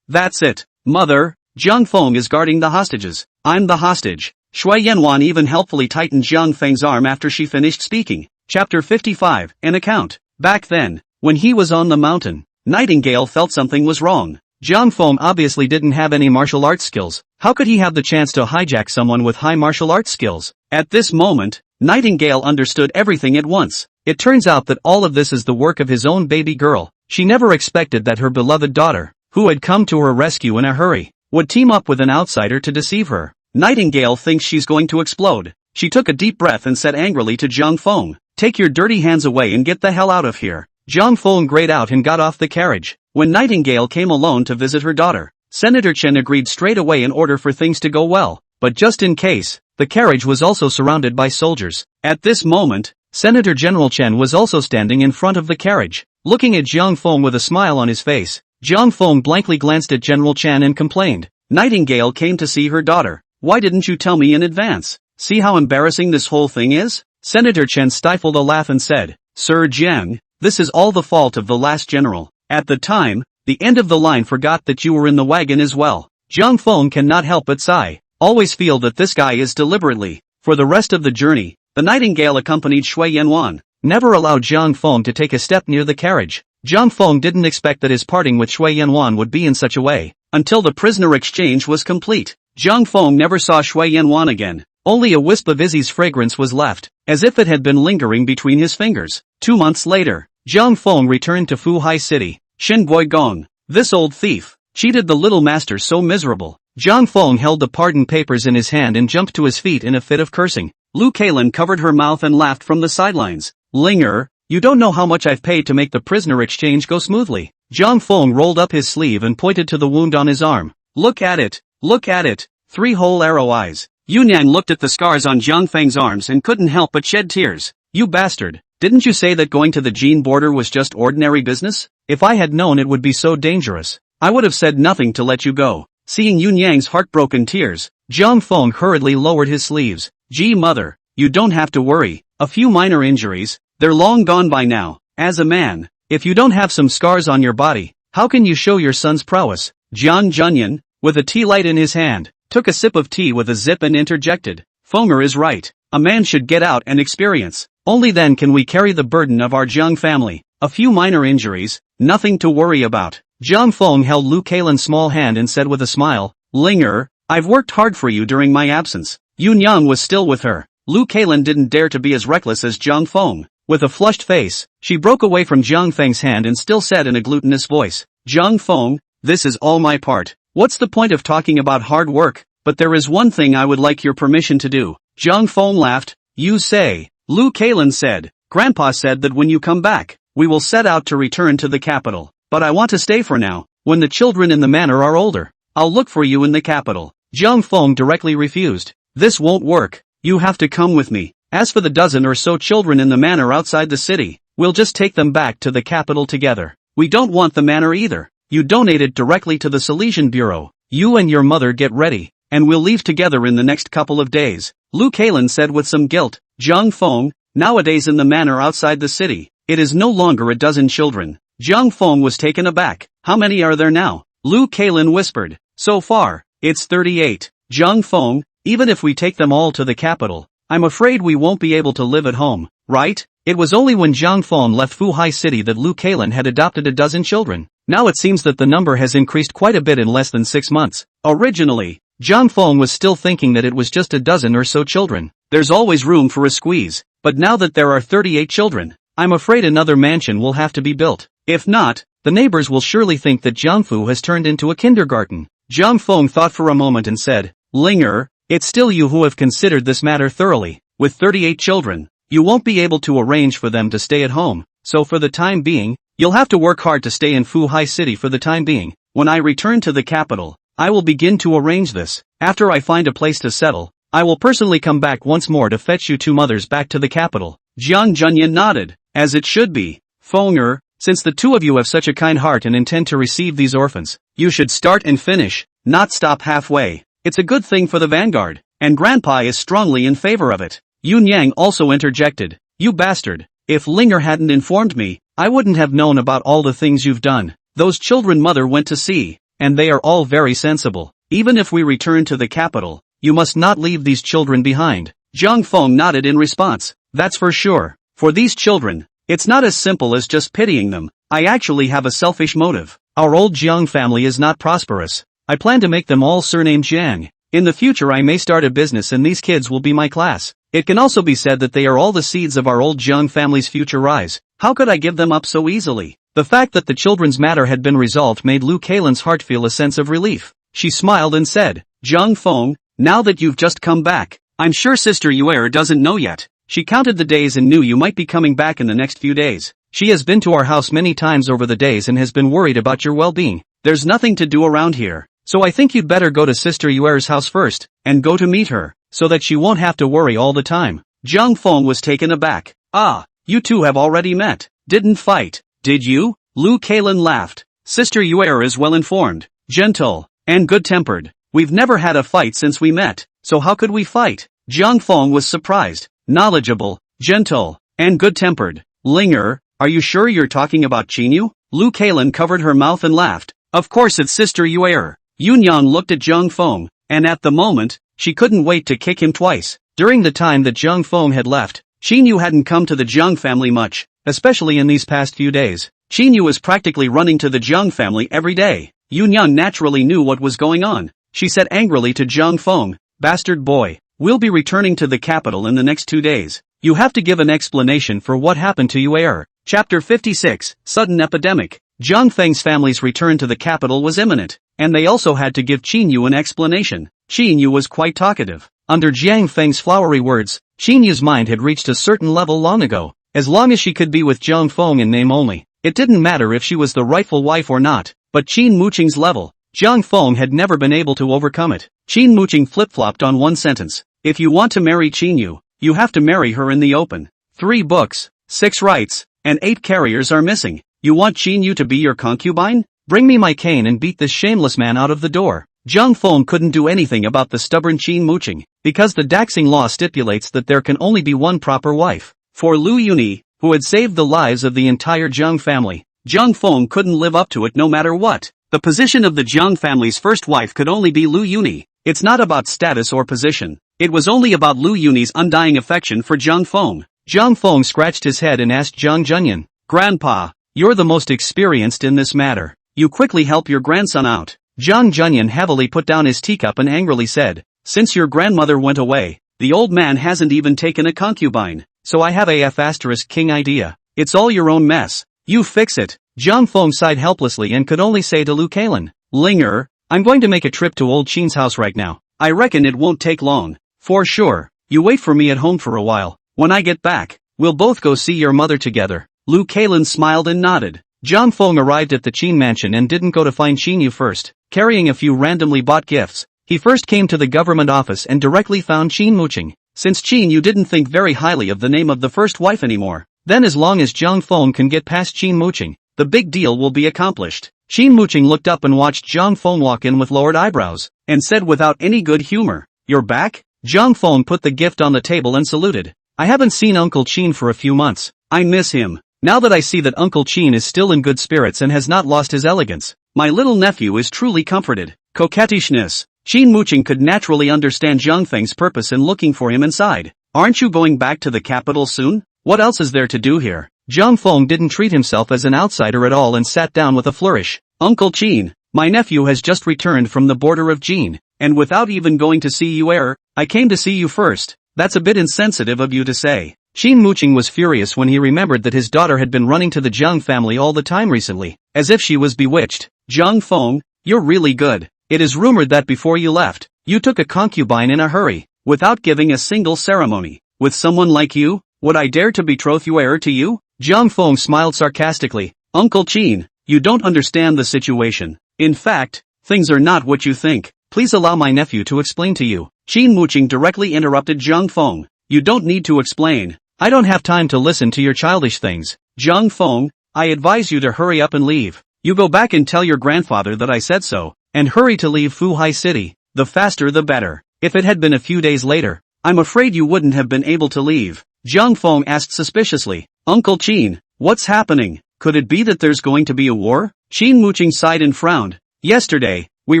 that's it. Mother, Zhang Feng is guarding the hostages. I'm the hostage. Shui Yanwan even helpfully tightened Zhang Feng's arm after she finished speaking. Chapter 55, An Account. Back then, when he was on the mountain, Nightingale felt something was wrong. Zhang Feng obviously didn't have any martial arts skills. How could he have the chance to hijack someone with high martial arts skills? At this moment, Nightingale understood everything at once. It turns out that all of this is the work of his own baby girl. She never expected that her beloved daughter, who had come to her rescue in a hurry, would team up with an outsider to deceive her. Nightingale thinks she's going to explode. She took a deep breath and said angrily to Zhang Feng, "Take your dirty hands away and get the hell out of here." Zhang Feng grayed out and got off the carriage. When Nightingale came alone to visit her daughter, Senator Chen agreed straight away in order for things to go well. But just in case, the carriage was also surrounded by soldiers. At this moment, Senator General Chen was also standing in front of the carriage, looking at Zhang Feng with a smile on his face. Zhang Feng blankly glanced at General Chen and complained. Nightingale came to see her daughter. "Why didn't you tell me in advance? See how embarrassing this whole thing is?" Senator Chen stifled a laugh and said, "Sir Jiang, this is all the fault of the last general. At the time, the end of the line forgot that you were in the wagon as well." Zhang Feng cannot help but sigh. Always feel that this guy is deliberately. For the rest of the journey, the Nightingale accompanied Shui Yanwan. Never allowed Zhang Feng to take a step near the carriage. Zhang Feng didn't expect that his parting with Shui Yanwan would be in such a way. Until the prisoner exchange was complete, Zhang Feng never saw Shui Yanwan again. Only a wisp of Izzy's fragrance was left, as if it had been lingering between his fingers. 2 months later, Zhang Feng returned to Fuhai City. Shen Guigong, this old thief, cheated the little master so miserable. Zhang Feng held the pardon papers in his hand and jumped to his feet in a fit of cursing. Lu Kailan covered her mouth and laughed from the sidelines. "Linger, you don't know how much I've paid to make the prisoner exchange go smoothly." Zhang Feng rolled up his sleeve and pointed to the wound on his arm. Look at it, 3 whole arrow eyes." Yunyang looked at the scars on Zhang Feng's arms and couldn't help but shed tears. "You bastard, didn't you say that going to the Jin border was just ordinary business? If I had known it would be so dangerous, I would have said nothing to let you go." Seeing Yunyang's heartbroken tears, Zhang Feng hurriedly lowered his sleeves. "Gee mother, you don't have to worry. A few minor injuries, they're long gone by now. As a man, if you don't have some scars on your body, how can you show your son's prowess?" Jiang Junyan, with a tea light in his hand, took a sip of tea with a zip and interjected. "Fenger is right. A man should get out and experience. Only then can we carry the burden of our Jiang family. A few minor injuries, nothing to worry about." Zhang Feng held Lu Kailan's small hand and said with a smile, "Linger, I've worked hard for you during my absence." Yunyang was still with her. Lu Kailan didn't dare to be as reckless as Zhang Feng. With a flushed face, she broke away from Zhang Feng's hand and still said in a glutinous voice, "Zhang Feng, this is all my part. What's the point of talking about hard work? But there is one thing I would like your permission to do." Zhang Feng laughed. "You say?" Lu Kailan said, "Grandpa said that when you come back, we will set out to return to the capital. But I want to stay for now. When the children in the manor are older, I'll look for you in the capital." Zhang Feng directly refused. "This won't work. You have to come with me. As for the dozen or so children in the manor outside the city, we'll just take them back to the capital together. We don't want the manor either. You donated directly to the Silesian Bureau. You and your mother get ready, and we'll leave together in the next couple of days." Lu Kailan said with some guilt. "Zhang Feng, nowadays in the manor outside the city, it is no longer a dozen children." Zhang Feng was taken aback. "How many are there now?" Lu Kailan whispered. "So far, it's 38. Zhang Feng, even if we take them all to the capital, I'm afraid we won't be able to live at home, right?" It was only when Zhang Feng left Fuhai City that Lu Kailan had adopted a dozen children. Now it seems that the number has increased quite a bit in less than 6 months. Originally, Zhang Feng was still thinking that it was just a dozen or so children. There's always room for a squeeze. But now that there are 38 children, I'm afraid another mansion will have to be built. If not, the neighbors will surely think that Jiangfu has turned into a kindergarten. Zhang Feng thought for a moment and said, Linger, it's still you who have considered this matter thoroughly. With 38 children, you won't be able to arrange for them to stay at home, so for the time being, you'll have to work hard to stay in Fuhai City for the time being. When I return to the capital, I will begin to arrange this. After I find a place to settle, I will personally come back once more to fetch you two mothers back to the capital. Jiang Junyan nodded, as it should be. Fenger, since the two of you have such a kind heart and intend to receive these orphans, you should start and finish, not stop halfway. It's a good thing for the vanguard, and Grandpa is strongly in favor of it. Yun Yang also interjected, you bastard, if Linger hadn't informed me, I wouldn't have known about all the things you've done. Those children mother went to see, and they are all very sensible. Even if we return to the capital, you must not leave these children behind. Zhang Feng nodded in response, that's for sure. For these children, it's not as simple as just pitying them. I actually have a selfish motive. Our old Jiang family is not prosperous. I plan to make them all surnamed Jiang. In the future I may start a business and these kids will be my class. It can also be said that they are all the seeds of our old Jiang family's future rise. How could I give them up so easily? The fact that the children's matter had been resolved made Lu Kailan's heart feel a sense of relief. She smiled and said, Zhang Feng, now that you've just come back, I'm sure Sister Yuer doesn't know yet. She counted the days and knew you might be coming back in the next few days. She has been to our house many times over the days and has been worried about your well-being. There's nothing to do around here, so I think you'd better go to Sister Yuer's house first, and go to meet her, so that she won't have to worry all the time. Zhang Feng was taken aback. Ah, you two have already met. Didn't fight, did you? Lu Kailan laughed. Sister Yuer is well-informed, gentle, and good-tempered. We've never had a fight since we met, so how could we fight? Zhang Feng was surprised. Knowledgeable, gentle, and good-tempered. Linger, are you sure you're talking about Qinyu? Lu Kailan covered her mouth and laughed. Of course it's Sister Yuer. Yunyang looked at Zhang Feng, and at the moment, she couldn't wait to kick him twice. During the time that Zhang Feng had left, Qinyu hadn't come to the Zhang family much, especially in these past few days. Qinyu was practically running to the Zhang family every day. Yunyang naturally knew what was going on. She said angrily to Zhang Feng, bastard boy, we'll be returning to the capital in the next 2 days. You have to give an explanation for what happened to Yuer. Chapter 56, Sudden Epidemic. Zhang Feng's family's return to the capital was imminent, and they also had to give Qinyu an explanation. Qinyu was quite talkative. Under Jiang Feng's flowery words, Qinyu's mind had reached a certain level long ago. As long as she could be with Zhang Feng in name only, it didn't matter if she was the rightful wife or not. But Qin Muqing's level, Zhang Feng had never been able to overcome it. Qin Muqing flip-flopped on one sentence. If you want to marry Qinyu, you have to marry her in the open. 3 books, 6 rights, and 8 carriers are missing. You want Qinyu to be your concubine? Bring me my cane and beat this shameless man out of the door. Zhang Feng couldn't do anything about the stubborn Qin Muqing, because the Daxing law stipulates that there can only be one proper wife. For Lu Yuni, who had saved the lives of the entire Zhang family, Zhang Feng couldn't live up to it no matter what. The position of the Zhang family's first wife could only be Lu Yuni. It's not about status or position. It was only about Lu Yuni's undying affection for Zhang Feng. Zhang Feng scratched his head and asked Zhang Junyan, Grandpa, you're the most experienced in this matter. You quickly help your grandson out. Zhang Junyan heavily put down his teacup and angrily said, since your grandmother went away, the old man hasn't even taken a concubine, so I have a F***king idea. It's all your own mess. You fix it. Zhang Feng sighed helplessly and could only say to Lu Kailan, Linger, I'm going to make a trip to old Qin's house right now. I reckon it won't take long. For sure. You wait for me at home for a while. When I get back, we'll both go see your mother together. Lu Kailan smiled and nodded. Zhang Feng arrived at the Qin mansion and didn't go to find Qinyu first, carrying a few randomly bought gifts. He first came to the government office and directly found Qin Muqing. Since Qinyu didn't think very highly of the name of the first wife anymore, then as long as Zhang Feng can get past Qin Muqing, the big deal will be accomplished. Qin Muqing looked up and watched Zhang Feng walk in with lowered eyebrows, and said without any good humor, You're back? Zhang Feng put the gift on the table and saluted. I haven't seen Uncle Qin for a few months. I miss him. Now that I see that Uncle Qin is still in good spirits and has not lost his elegance, my little nephew is truly comforted. Coquettishness. Qin Muqing could naturally understand Zhang Feng's purpose in looking for him inside. Aren't you going back to the capital soon? What else is there to do here? Zhang Feng didn't treat himself as an outsider at all and sat down with a flourish. Uncle Qin, my nephew has just returned from the border of Jin, and without even going to see you I came to see you first. That's a bit insensitive of you to say. Qin Muqing was furious when he remembered that his daughter had been running to the Zhang family all the time recently, as if she was bewitched. Zhang Feng, you're really good. It is rumored that before you left, You took a concubine in a hurry, without giving a single ceremony. With someone like you, would I dare to betroth Yuer to you? Jiang Feng smiled sarcastically. Uncle Qin, you don't understand the situation. In fact, things are not what you think. Please allow my nephew to explain to you. Qin Muqing directly interrupted Jiang Feng. You don't need to explain. I don't have time to listen to your childish things. Jiang Feng, I advise you to hurry up and leave. You go back and tell your grandfather that I said so, and hurry to leave Fuhai City. The faster the better. If it had been a few days later, I'm afraid you wouldn't have been able to leave. Jiang Feng asked suspiciously. Uncle Qin, what's happening? Could it be that there's going to be a war? Qin Muqing sighed and frowned. Yesterday, we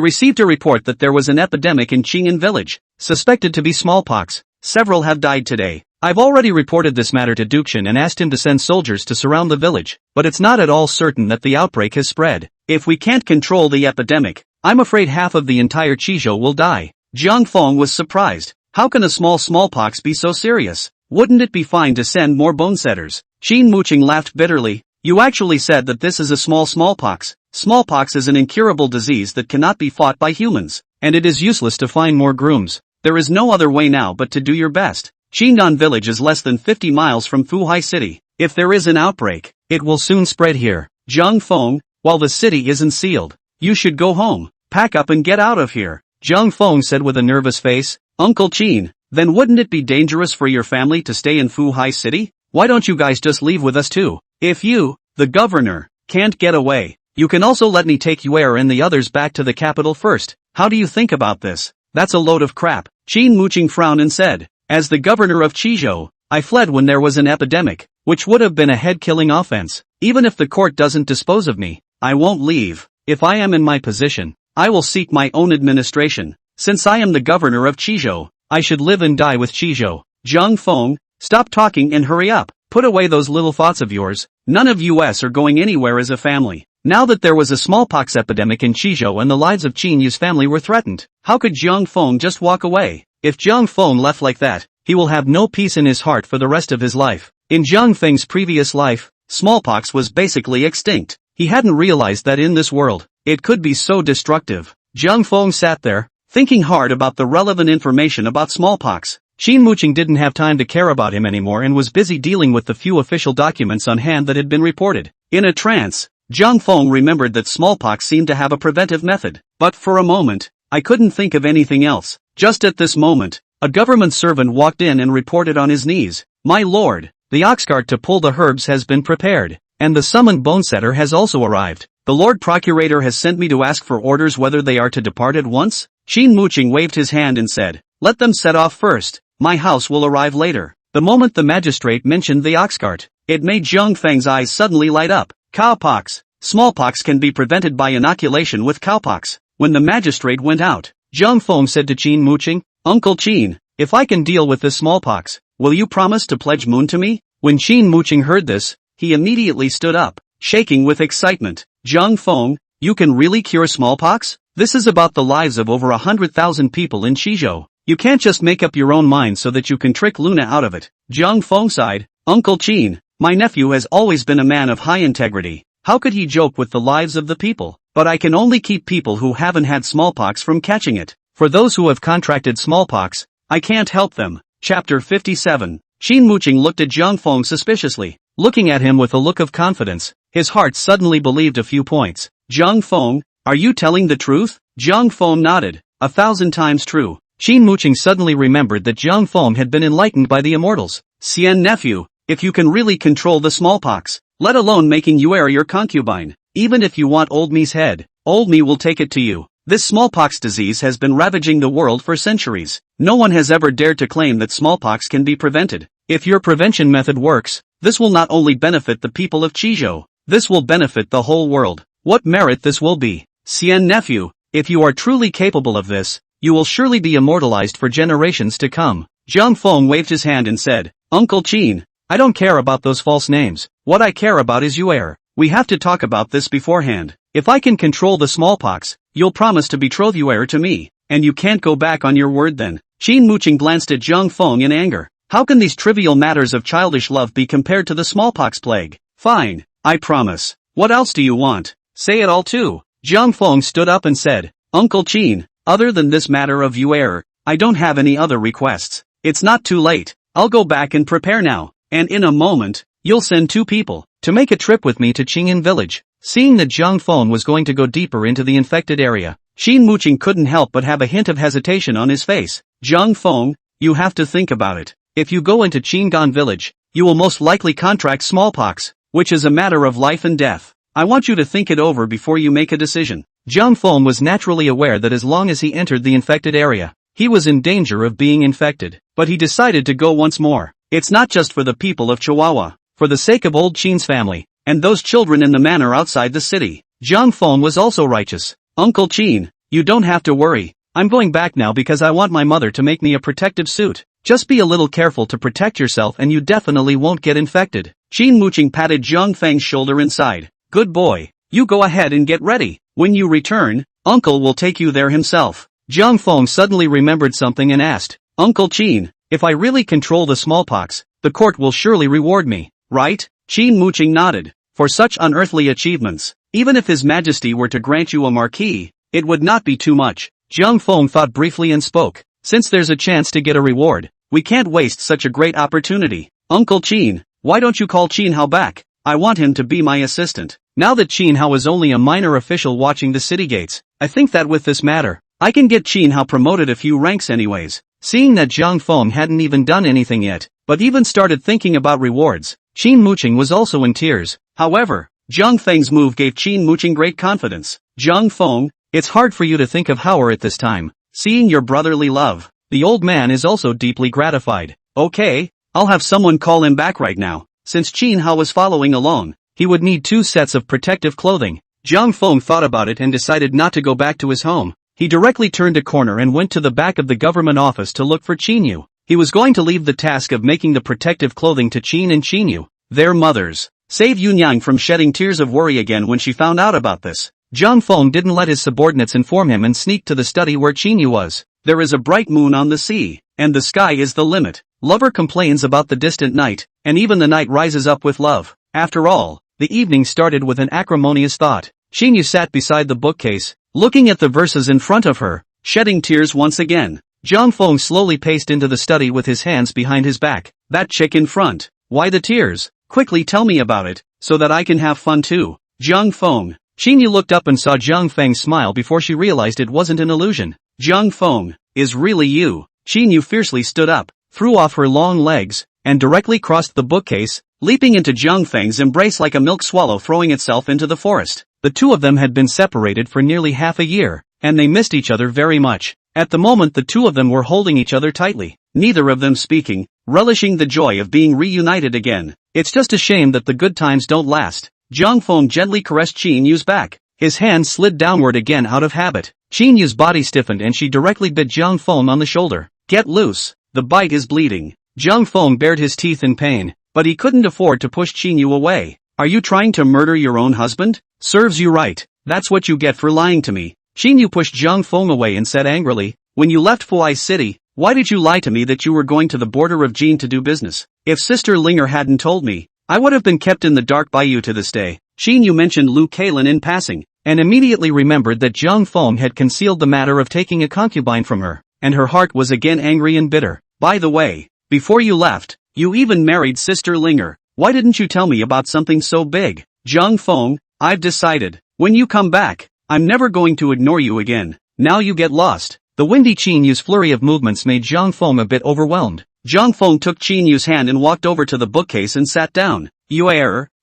received a report that there was an epidemic in Qing'an village, suspected to be smallpox. Several have died today. I've already reported this matter to Dukshan and asked him to send soldiers to surround the village, but it's not at all certain that the outbreak has spread. If we can't control the epidemic, I'm afraid half of the entire Qizhou will die. Jiang Feng was surprised. How can a smallpox be so serious? Wouldn't it be fine to send more bonesetters? Qin Muqing laughed bitterly. You actually said that this is a smallpox. Smallpox is an incurable disease that cannot be fought by humans, and it is useless to find more grooms. There is no other way now but to do your best. Qing'an village is less than 50 miles from Fuhai City. If there is an outbreak, it will soon spread here. Jiang Feng, while the city isn't sealed, you should go home, pack up and get out of here. Jiang Feng said with a nervous face. Uncle Qin, then wouldn't it be dangerous for your family to stay in Fuhai City? Why don't you guys just leave with us too? If you, the governor, can't get away, you can also let me take Yuer and the others back to the capital first. How do you think about this? That's a load of crap. Qin Muqing frowned and said, as the governor of Qizhou, I fled when there was an epidemic, which would have been a head-killing offense. Even if the court doesn't dispose of me, I won't leave. If I am in my position, I will seek my own administration. Since I am the governor of Qizhou, I should live and die with Qizhou. Jiang Feng, stop talking and hurry up. Put away those little thoughts of yours. None of us are going anywhere as a family. Now that there was a smallpox epidemic in Qizhou and the lives of Qin Yu's family were threatened, how could Jiang Feng just walk away? If Jiang Feng left like that, he will have no peace in his heart for the rest of his life. In Jiang Feng's previous life, smallpox was basically extinct. He hadn't realized that in this world, it could be so destructive. Jiang Feng sat there, thinking hard about the relevant information about smallpox. Qin Muqing didn't have time to care about him anymore and was busy dealing with the few official documents on hand that had been reported. In a trance, Jiang Feng remembered that smallpox seemed to have a preventive method. But for a moment, I couldn't think of anything else. Just at this moment, a government servant walked in and reported on his knees. My lord, the ox cart to pull the herbs has been prepared, and the summoned bonesetter has also arrived. The Lord Procurator has sent me to ask for orders whether they are to depart at once. Qin Muqing waved his hand and said, let them set off first. My house will arrive later. The moment the magistrate mentioned the ox cart, it made Jiang Feng's eyes suddenly light up. Cowpox. Smallpox can be prevented by inoculation with cowpox. When the magistrate went out, Jiang Feng said to Qin Muqing, Uncle Qin, if I can deal with this smallpox, will you promise to pledge moon to me? When Qin Muqing heard this, he immediately stood up, shaking with excitement. Jiang Feng, you can really cure smallpox? This is about the lives of over 100,000 people in Qizhou. You can't just make up your own mind so that you can trick Luna out of it. Jiang Feng sighed. Uncle Qin, my nephew has always been a man of high integrity. How could he joke with the lives of the people? But I can only keep people who haven't had smallpox from catching it. For those who have contracted smallpox, I can't help them. Chapter 57. Qin Muqing looked at Jiang Feng suspiciously, looking at him with a look of confidence. His heart suddenly believed a few points. Jiang Feng, are you telling the truth? Jiang Feng nodded. 1,000 times true. Qin Muqing suddenly remembered that Jiang Feng had been enlightened by the immortals. Xian nephew, if you can really control the smallpox, let alone making Yuer your concubine, even if you want Old Mi's head, Old Mi will take it to you. This smallpox disease has been ravaging the world for centuries. No one has ever dared to claim that smallpox can be prevented. If your prevention method works, this will not only benefit the people of Qizhou, this will benefit the whole world. What merit this will be. Xian nephew, if you are truly capable of this, you will surely be immortalized for generations to come. Jiang Feng waved his hand and said, Uncle Qin, I don't care about those false names. What I care about is Yuer. We have to talk about this beforehand. If I can control the smallpox, you'll promise to betroth Yuer to me, and you can't go back on your word then. Qin Muqing glanced at Jiang Feng in anger. How can these trivial matters of childish love be compared to the smallpox plague? Fine, I promise. What else do you want? Say it all too. Jiang Feng stood up and said, Uncle Qin, Other than this matter of Yuer, I don't have any other requests. It's not too late. I'll go back and prepare now, and in a moment, you'll send 2 people to make a trip with me to Qingyan village. Seeing that Zhang Feng was going to go deeper into the infected area, Qin Muqing couldn't help but have a hint of hesitation on his face. Zhang Feng, you have to think about it. If you go into Qinggan village, you will most likely contract smallpox, which is a matter of life and death. I want you to think it over before you make a decision. Zhang Feng was naturally aware that as long as he entered the infected area, he was in danger of being infected, but he decided to go once more. It's not just for the people of Chihuahua, for the sake of old Qin's family, and those children in the manor outside the city. Zhang Feng was also righteous. Uncle Qin, you don't have to worry. I'm going back now because I want my mother to make me a protective suit. Just be a little careful to protect yourself and you definitely won't get infected. Qin Muqing patted Zhang Feng's shoulder inside. Good boy. You go ahead and get ready. When you return, Uncle will take you there himself. Zhang Feng suddenly remembered something and asked, Uncle Qin, if I really control the smallpox, the court will surely reward me, right? Qin Muqing nodded. For such unearthly achievements, even if His Majesty were to grant you a marquee, it would not be too much. Zhang Feng thought briefly and spoke. Since there's a chance to get a reward, we can't waste such a great opportunity. Uncle Qin, why don't you call Qin Hao back? I want him to be my assistant. Now that Qin Hao is only a minor official watching the city gates, I think that with this matter, I can get Qin Hao promoted a few ranks anyways. Seeing that Zhang Feng hadn't even done anything yet, but even started thinking about rewards, Qin Muqing was also in tears. However, Zhang Feng's move gave Qin Muqing great confidence. Zhang Feng, it's hard for you to think of Hauer at this time. Seeing your brotherly love, the old man is also deeply gratified. Okay, I'll have someone call him back right now. Since Qin Hao was following along, he would need 2 sets of protective clothing. Zhang Feng thought about it and decided not to go back to his home. He directly turned a corner and went to the back of the government office to look for Qin Yu. He was going to leave the task of making the protective clothing to Qin and Qin Yu, their mothers. Save Yunyang from shedding tears of worry again when she found out about this. Zhang Feng didn't let his subordinates inform him and sneaked to the study where Qin Yu was. There is a bright moon on the sea, and the sky is the limit. Lover complains about the distant night, and even the night rises up with love. After all, the evening started with an acrimonious thought. Qin Yu sat beside the bookcase, looking at the verses in front of her, shedding tears once again. Zhang Feng slowly paced into the study with his hands behind his back. That chick in front. Why the tears? Quickly tell me about it, so that I can have fun too. Zhang Feng. Qin Yu looked up and saw Zhang Feng smile before she realized it wasn't an illusion. Zhang Feng, is really you? Qin Yu fiercely stood up, threw off her long legs, and directly crossed the bookcase, leaping into Zhang Feng's embrace like a milk swallow throwing itself into the forest. The 2 of them had been separated for nearly half a year, and they missed each other very much. At the moment the 2 of them were holding each other tightly, neither of them speaking, relishing the joy of being reunited again. It's just a shame that the good times don't last. Zhang Feng gently caressed Qin Yu's back. His hand slid downward again out of habit. Qin Yu's body stiffened and she directly bit Zhang Feng on the shoulder. Get loose. The bite is bleeding. Zhang Feng bared his teeth in pain, but he couldn't afford to push Qin Yu away. Are you trying to murder your own husband? Serves you right. That's what you get for lying to me. Qin Yu pushed Zhang Feng away and said angrily, when you left Fuhai City, why did you lie to me that you were going to the border of Jin to do business? If Sister Linger hadn't told me, I would have been kept in the dark by you to this day. Qin Yu mentioned Lu Kalin in passing, and immediately remembered that Zhang Feng had concealed the matter of taking a concubine from her, and her heart was again angry and bitter. By the way, before you left, you even married Sister Linger. Why didn't you tell me about something so big? Zhang Feng, I've decided. When you come back, I'm never going to ignore you again. Now you get lost. The windy Qin Yu's flurry of movements made Zhang Feng a bit overwhelmed. Zhang Feng took Qin Yu's hand and walked over to the bookcase and sat down.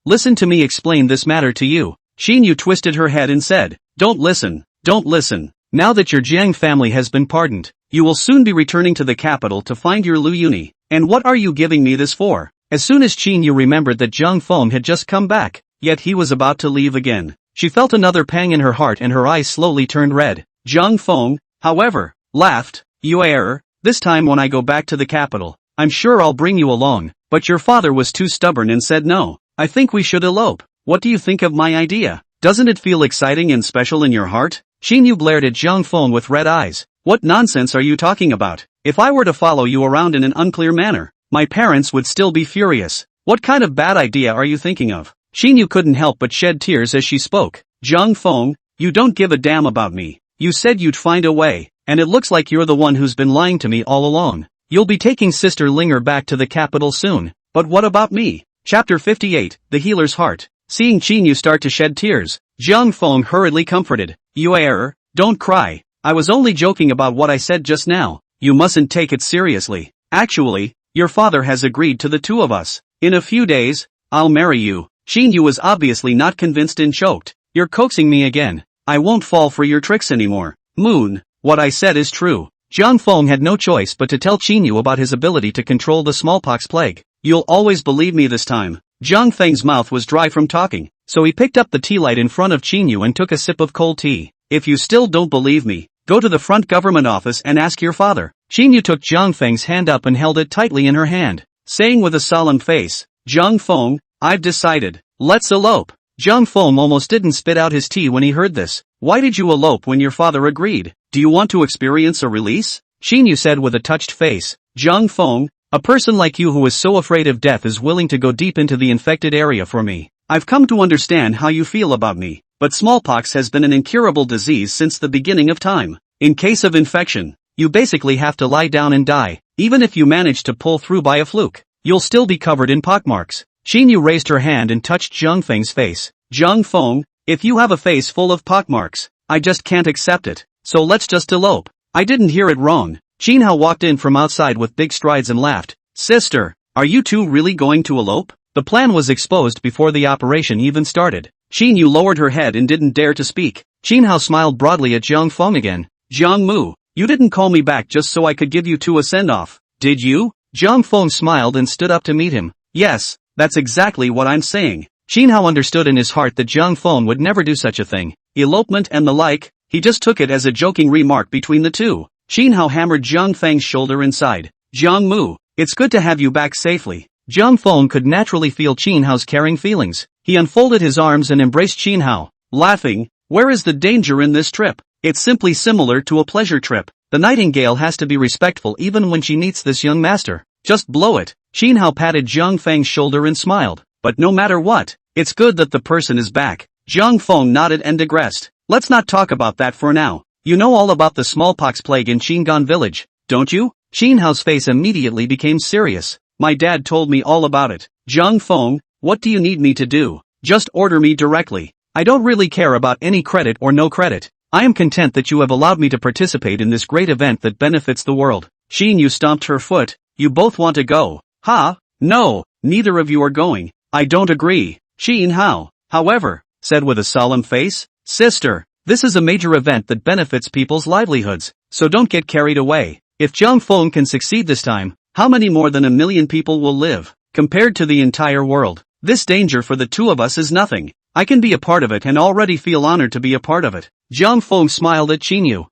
Listen to me explain this matter to you. Qin Yu twisted her head and said, don't listen. Now that your Jiang family has been pardoned, you will soon be returning to the capital to find your Lu Yuni. And what are you giving me this for? As soon as Qin Yu remembered that Zhang Feng had just come back, yet he was about to leave again, she felt another pang in her heart and her eyes slowly turned red. Zhang Feng, however, laughed. This time when I go back to the capital, I'm sure I'll bring you along, but your father was too stubborn and said no. I think we should elope. What do you think of my idea? Doesn't it feel exciting and special in your heart? Qin Yu glared at Zhang Feng with red eyes. What nonsense are you talking about? If I were to follow you around in an unclear manner, my parents would still be furious. What kind of bad idea are you thinking of? Qin Yu couldn't help but shed tears as she spoke. Zhang Feng, you don't give a damn about me. You said you'd find a way. and it looks like you're the one who's been lying to me all along. You'll be taking Sister Linger back to the capital soon, but what about me? Chapter 58, The Healer's Heart. Seeing Chinyu start to shed tears, Jiang Feng hurriedly comforted. Don't cry. I was only joking about what I said just now. You mustn't take it seriously. Actually, your father has agreed to the two of us. In a few days, I'll marry you. Chinyu was obviously not convinced and choked. You're coaxing me again. I won't fall for your tricks anymore. Moon, what I said is true. Jiang Feng had no choice but to tell Chinyu about his ability to control the smallpox plague. You'll always believe me this time. Jiang Feng's mouth was dry from talking, so he picked up the tea light in front of Chinyu and took a sip of cold tea. If you still don't believe me, go to the front government office and ask your father. Chinyu took Jiang Feng's hand up and held it tightly in her hand, saying with a solemn face, Jiang Feng, I've decided. Let's elope. Jiang Feng almost didn't spit out his tea when he heard this. Why did you elope when your father agreed? Do you want to experience a release? Chinyu said with a touched face. Jiang Feng, a person like you who is so afraid of death is willing to go deep into the infected area for me. I've come to understand how you feel about me, but smallpox has been an incurable disease since the beginning of time. In case of infection, you basically have to lie down and die. Even if you manage to pull through by a fluke, you'll still be covered in pockmarks. Chinyu raised her hand and touched Jiang Feng's face. Jiang Feng, if you have a face full of pockmarks, I just can't accept it, so let's just elope. I didn't hear it wrong. Jinhao walked in from outside with big strides and laughed. Sister, are you two really going to elope? The plan was exposed before the operation even started. Chinyu lowered her head and didn't dare to speak. Jinhao smiled broadly at Jiang Feng again. Jiang Mu, you didn't call me back just so I could give you two a send-off, did you? Jiang Feng smiled and stood up to meet him. Yes, that's exactly what I'm saying. Jinhao understood in his heart that Jiang Feng would never do such a thing. Elopement and the like, he just took it as a joking remark between the two. Jinhao hammered Jiang Feng's shoulder inside. Jiang Mu, it's good to have you back safely. Jiang Feng could naturally feel Jinhao's caring feelings. He unfolded his arms and embraced Jinhao, laughing. Where is the danger in this trip? It's simply similar to a pleasure trip. The nightingale has to be respectful even when she meets this young master. Just blow it. Jinhao patted Jiang Feng's shoulder and smiled. But no matter what, it's good that the person is back. Jiang Feng nodded and digressed. Let's not talk about that for now. You know all about the smallpox plague in Qingan village, don't you? Jinhao's face immediately became serious. My dad told me all about it. Jiang Feng, what do you need me to do? Just order me directly. I don't really care about any credit or no credit. I am content that you have allowed me to participate in this great event that benefits the world. Chinyu stomped her foot. You both want to go. Ha? No, neither of you are going. I don't agree. Jinhao, however, said with a solemn face, Sister, this is a major event that benefits people's livelihoods, so don't get carried away. If Jiang Feng can succeed this time, how many more than 1 million people will live? Compared to the entire world, this danger for the two of us is nothing. I can be a part of it and already feel honored to be a part of it. Jiang Feng smiled at Chinyu.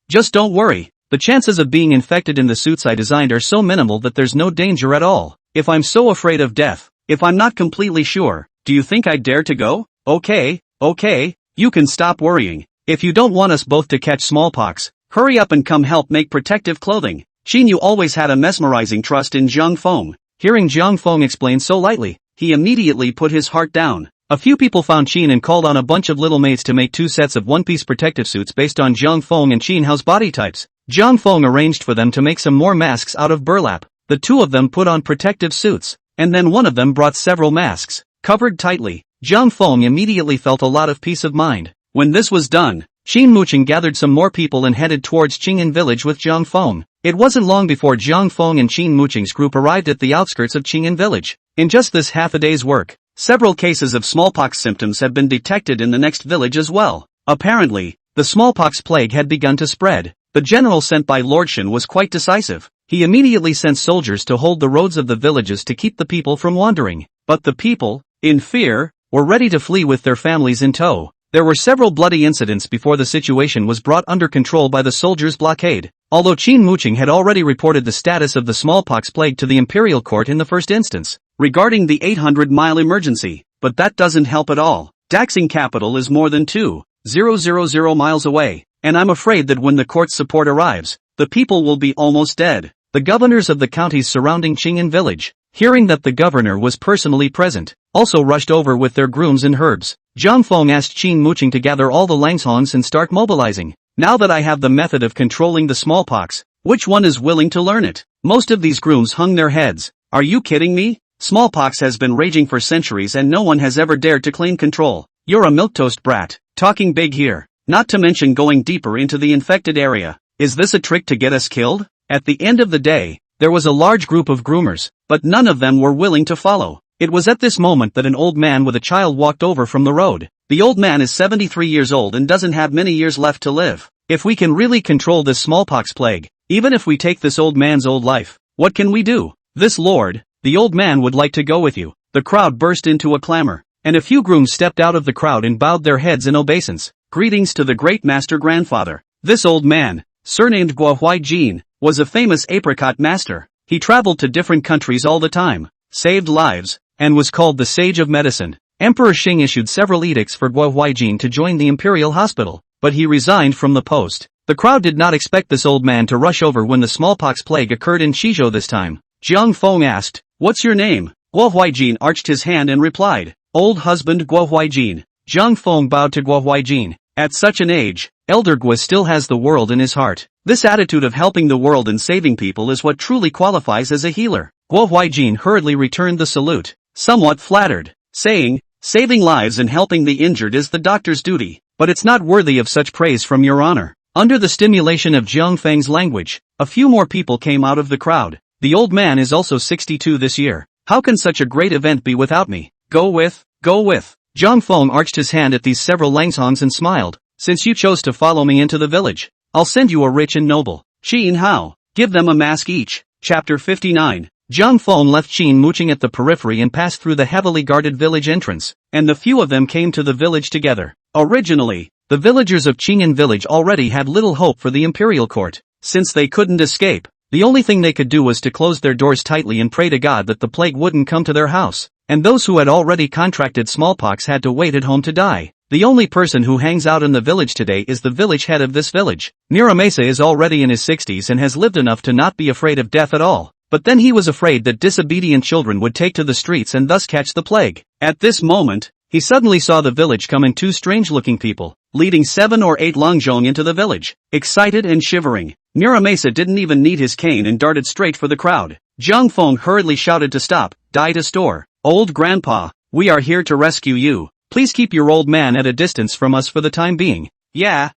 Just don't worry. The chances of being infected in the suits I designed are so minimal that there's no danger at all. If I'm so afraid of death, if I'm not completely sure, do you think I'd dare to go? Okay, you can stop worrying. If you don't want us both to catch smallpox, hurry up and come help make protective clothing. Chinyu always had a mesmerizing trust in Jiang Feng. Hearing Jiang Feng explain so lightly, he immediately put his heart down. A few people found Qin and called on a bunch of little maids to make 2 sets of one-piece protective suits based on Jiang Feng and Jinhao's body types. Jiang Feng arranged for them to make some more masks out of burlap. The two of them put on protective suits, and then one of them brought several masks, covered tightly. Jiang Feng immediately felt a lot of peace of mind. When this was done, Qin Muqing gathered some more people and headed towards Qing'an village with Jiang Feng. It wasn't long before Jiang Feng and Qin Muqing's group arrived at the outskirts of Qing'an village. In just this half a day's work, several cases of smallpox symptoms have been detected in the next village as well. Apparently, the smallpox plague had begun to spread. The general sent by Lord Shen was quite decisive. He immediately sent soldiers to hold the roads of the villages to keep the people from wandering. But the people, in fear, were ready to flee with their families in tow. There were several bloody incidents before the situation was brought under control by the soldiers' blockade. Although Qin Muqing had already reported the status of the smallpox plague to the imperial court in the first instance, regarding the 800-mile emergency, but that doesn't help at all. Daxing capital is more than 2,000 miles away, and I'm afraid that when the court's support arrives, the people will be almost dead. The governors of the counties surrounding Qing'an village, hearing that the governor was personally present, also rushed over with their grooms and herbs. Jiang Feng asked Qin Muqing to gather all the Langshongs and start mobilizing. Now that I have the method of controlling the smallpox, which one is willing to learn it? Most of these grooms hung their heads. Are you kidding me? Smallpox has been raging for centuries and no one has ever dared to claim control. You're a milquetoast brat, talking big here. Not to mention going deeper into the infected area. Is this a trick to get us killed? At the end of the day, there was a large group of groomers, but none of them were willing to follow. It was at this moment that an old man with a child walked over from the road. The old man is 73 years old and doesn't have many years left to live. If we can really control this smallpox plague, even if we take this old man's old life, what can we do? This lord, the old man would like to go with you. The crowd burst into a clamor, and a few grooms stepped out of the crowd and bowed their heads in obeisance. Greetings to the great master grandfather. This old man, surnamed Fuhai Jin, was a famous apricot master. He traveled to different countries all the time, saved lives, and was called the Sage of Medicine. Emperor Shing issued several edicts for Fuhai Jin to join the imperial hospital, but he resigned from the post. The crowd did not expect this old man to rush over when the smallpox plague occurred in Shizhou this time. Jiang Feng asked, "What's your name?" Fuhai Jin arched his hand and replied, "Old husband Fuhai Jin." Jiang Feng bowed to Fuhai Jin. At such an age, Elder Gua still has the world in his heart. This attitude of helping the world and saving people is what truly qualifies as a healer. Fuhai Jin hurriedly returned the salute, somewhat flattered, saying, "Saving lives and helping the injured is the doctor's duty, but it's not worthy of such praise from your honor." Under the stimulation of Jiang Feng's language, a few more people came out of the crowd. The old man is also 62 this year. How can such a great event be without me? Go with. Jiang Feng arched his hand at these several Langsongs and smiled. Since you chose to follow me into the village, I'll send you a rich and noble Qin Hao. Give them a mask each. Chapter 59. Jiang Feng left Qin mooching at the periphery and passed through the heavily guarded village entrance, and the few of them came to the village together. Originally, the villagers of Qing'an village already had little hope for the imperial court. Since they couldn't escape, the only thing they could do was to close their doors tightly and pray to God that the plague wouldn't come to their house. And those who had already contracted smallpox had to wait at home to die. The only person who hangs out in the village today is the village head of this village. Niramesa is already in his 60s and has lived enough to not be afraid of death at all. But then he was afraid that disobedient children would take to the streets and thus catch the plague. At this moment, he suddenly saw the village coming two strange-looking people, leading 7 or 8 Longzhong into the village. Excited and shivering, Niramesa didn't even need his cane and darted straight for the crowd. Jiang Feng hurriedly shouted to stop, "Die to store. Old grandpa, we are here to rescue you. Please keep your old man at a distance from us for the time being." Yeah,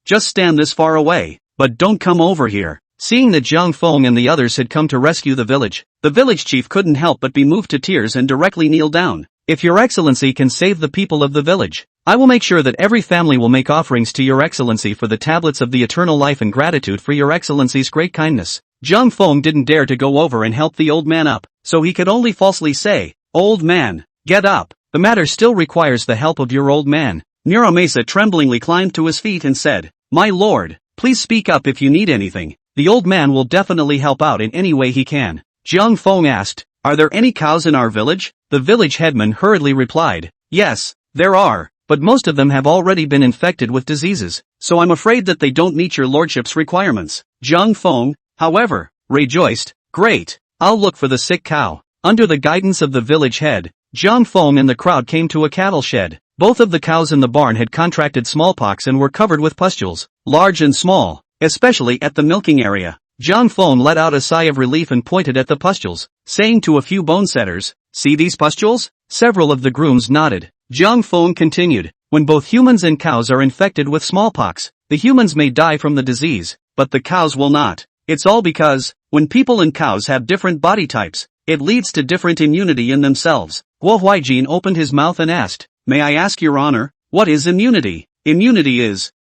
just stand this far away, but don't come over here." Seeing that Jiang Feng and the others had come to rescue the village chief couldn't help but be moved to tears and directly kneel down. "If your excellency can save the people of the village, I will make sure that every family will make offerings to your excellency for the tablets of the eternal life in gratitude for your excellency's great kindness." Jiang Feng didn't dare to go over and help the old man up, so he could only falsely say, "Old man, get up. The matter still requires the help of your old man." Niramesa tremblingly climbed to his feet and said, "My lord, please speak up if you need anything. The old man will definitely help out in any way he can." Jiang Feng asked, "Are there any cows in our village?" The village headman hurriedly replied, "Yes, there are, but most of them have already been infected with diseases, so I'm afraid that they don't meet your lordship's requirements." Jiang Feng, however, rejoiced, "Great, I'll look for the sick cow." Under the guidance of the village head, Jiang Feng and the crowd came to a cattle shed. Both of the cows in the barn had contracted smallpox and were covered with pustules, large and small, especially at the milking area. Jiang Feng let out a sigh of relief and pointed at the pustules, saying to a few bone setters, "See these pustules?" Several of the grooms nodded. Jiang Feng continued, "When both humans and cows are infected with smallpox, the humans may die from the disease, but the cows will not. It's all because, when people and cows have different body types, it leads to different immunity in themselves." Fuhai Jin opened his mouth and asked, "May I ask your honor, what is immunity?" Immunity is.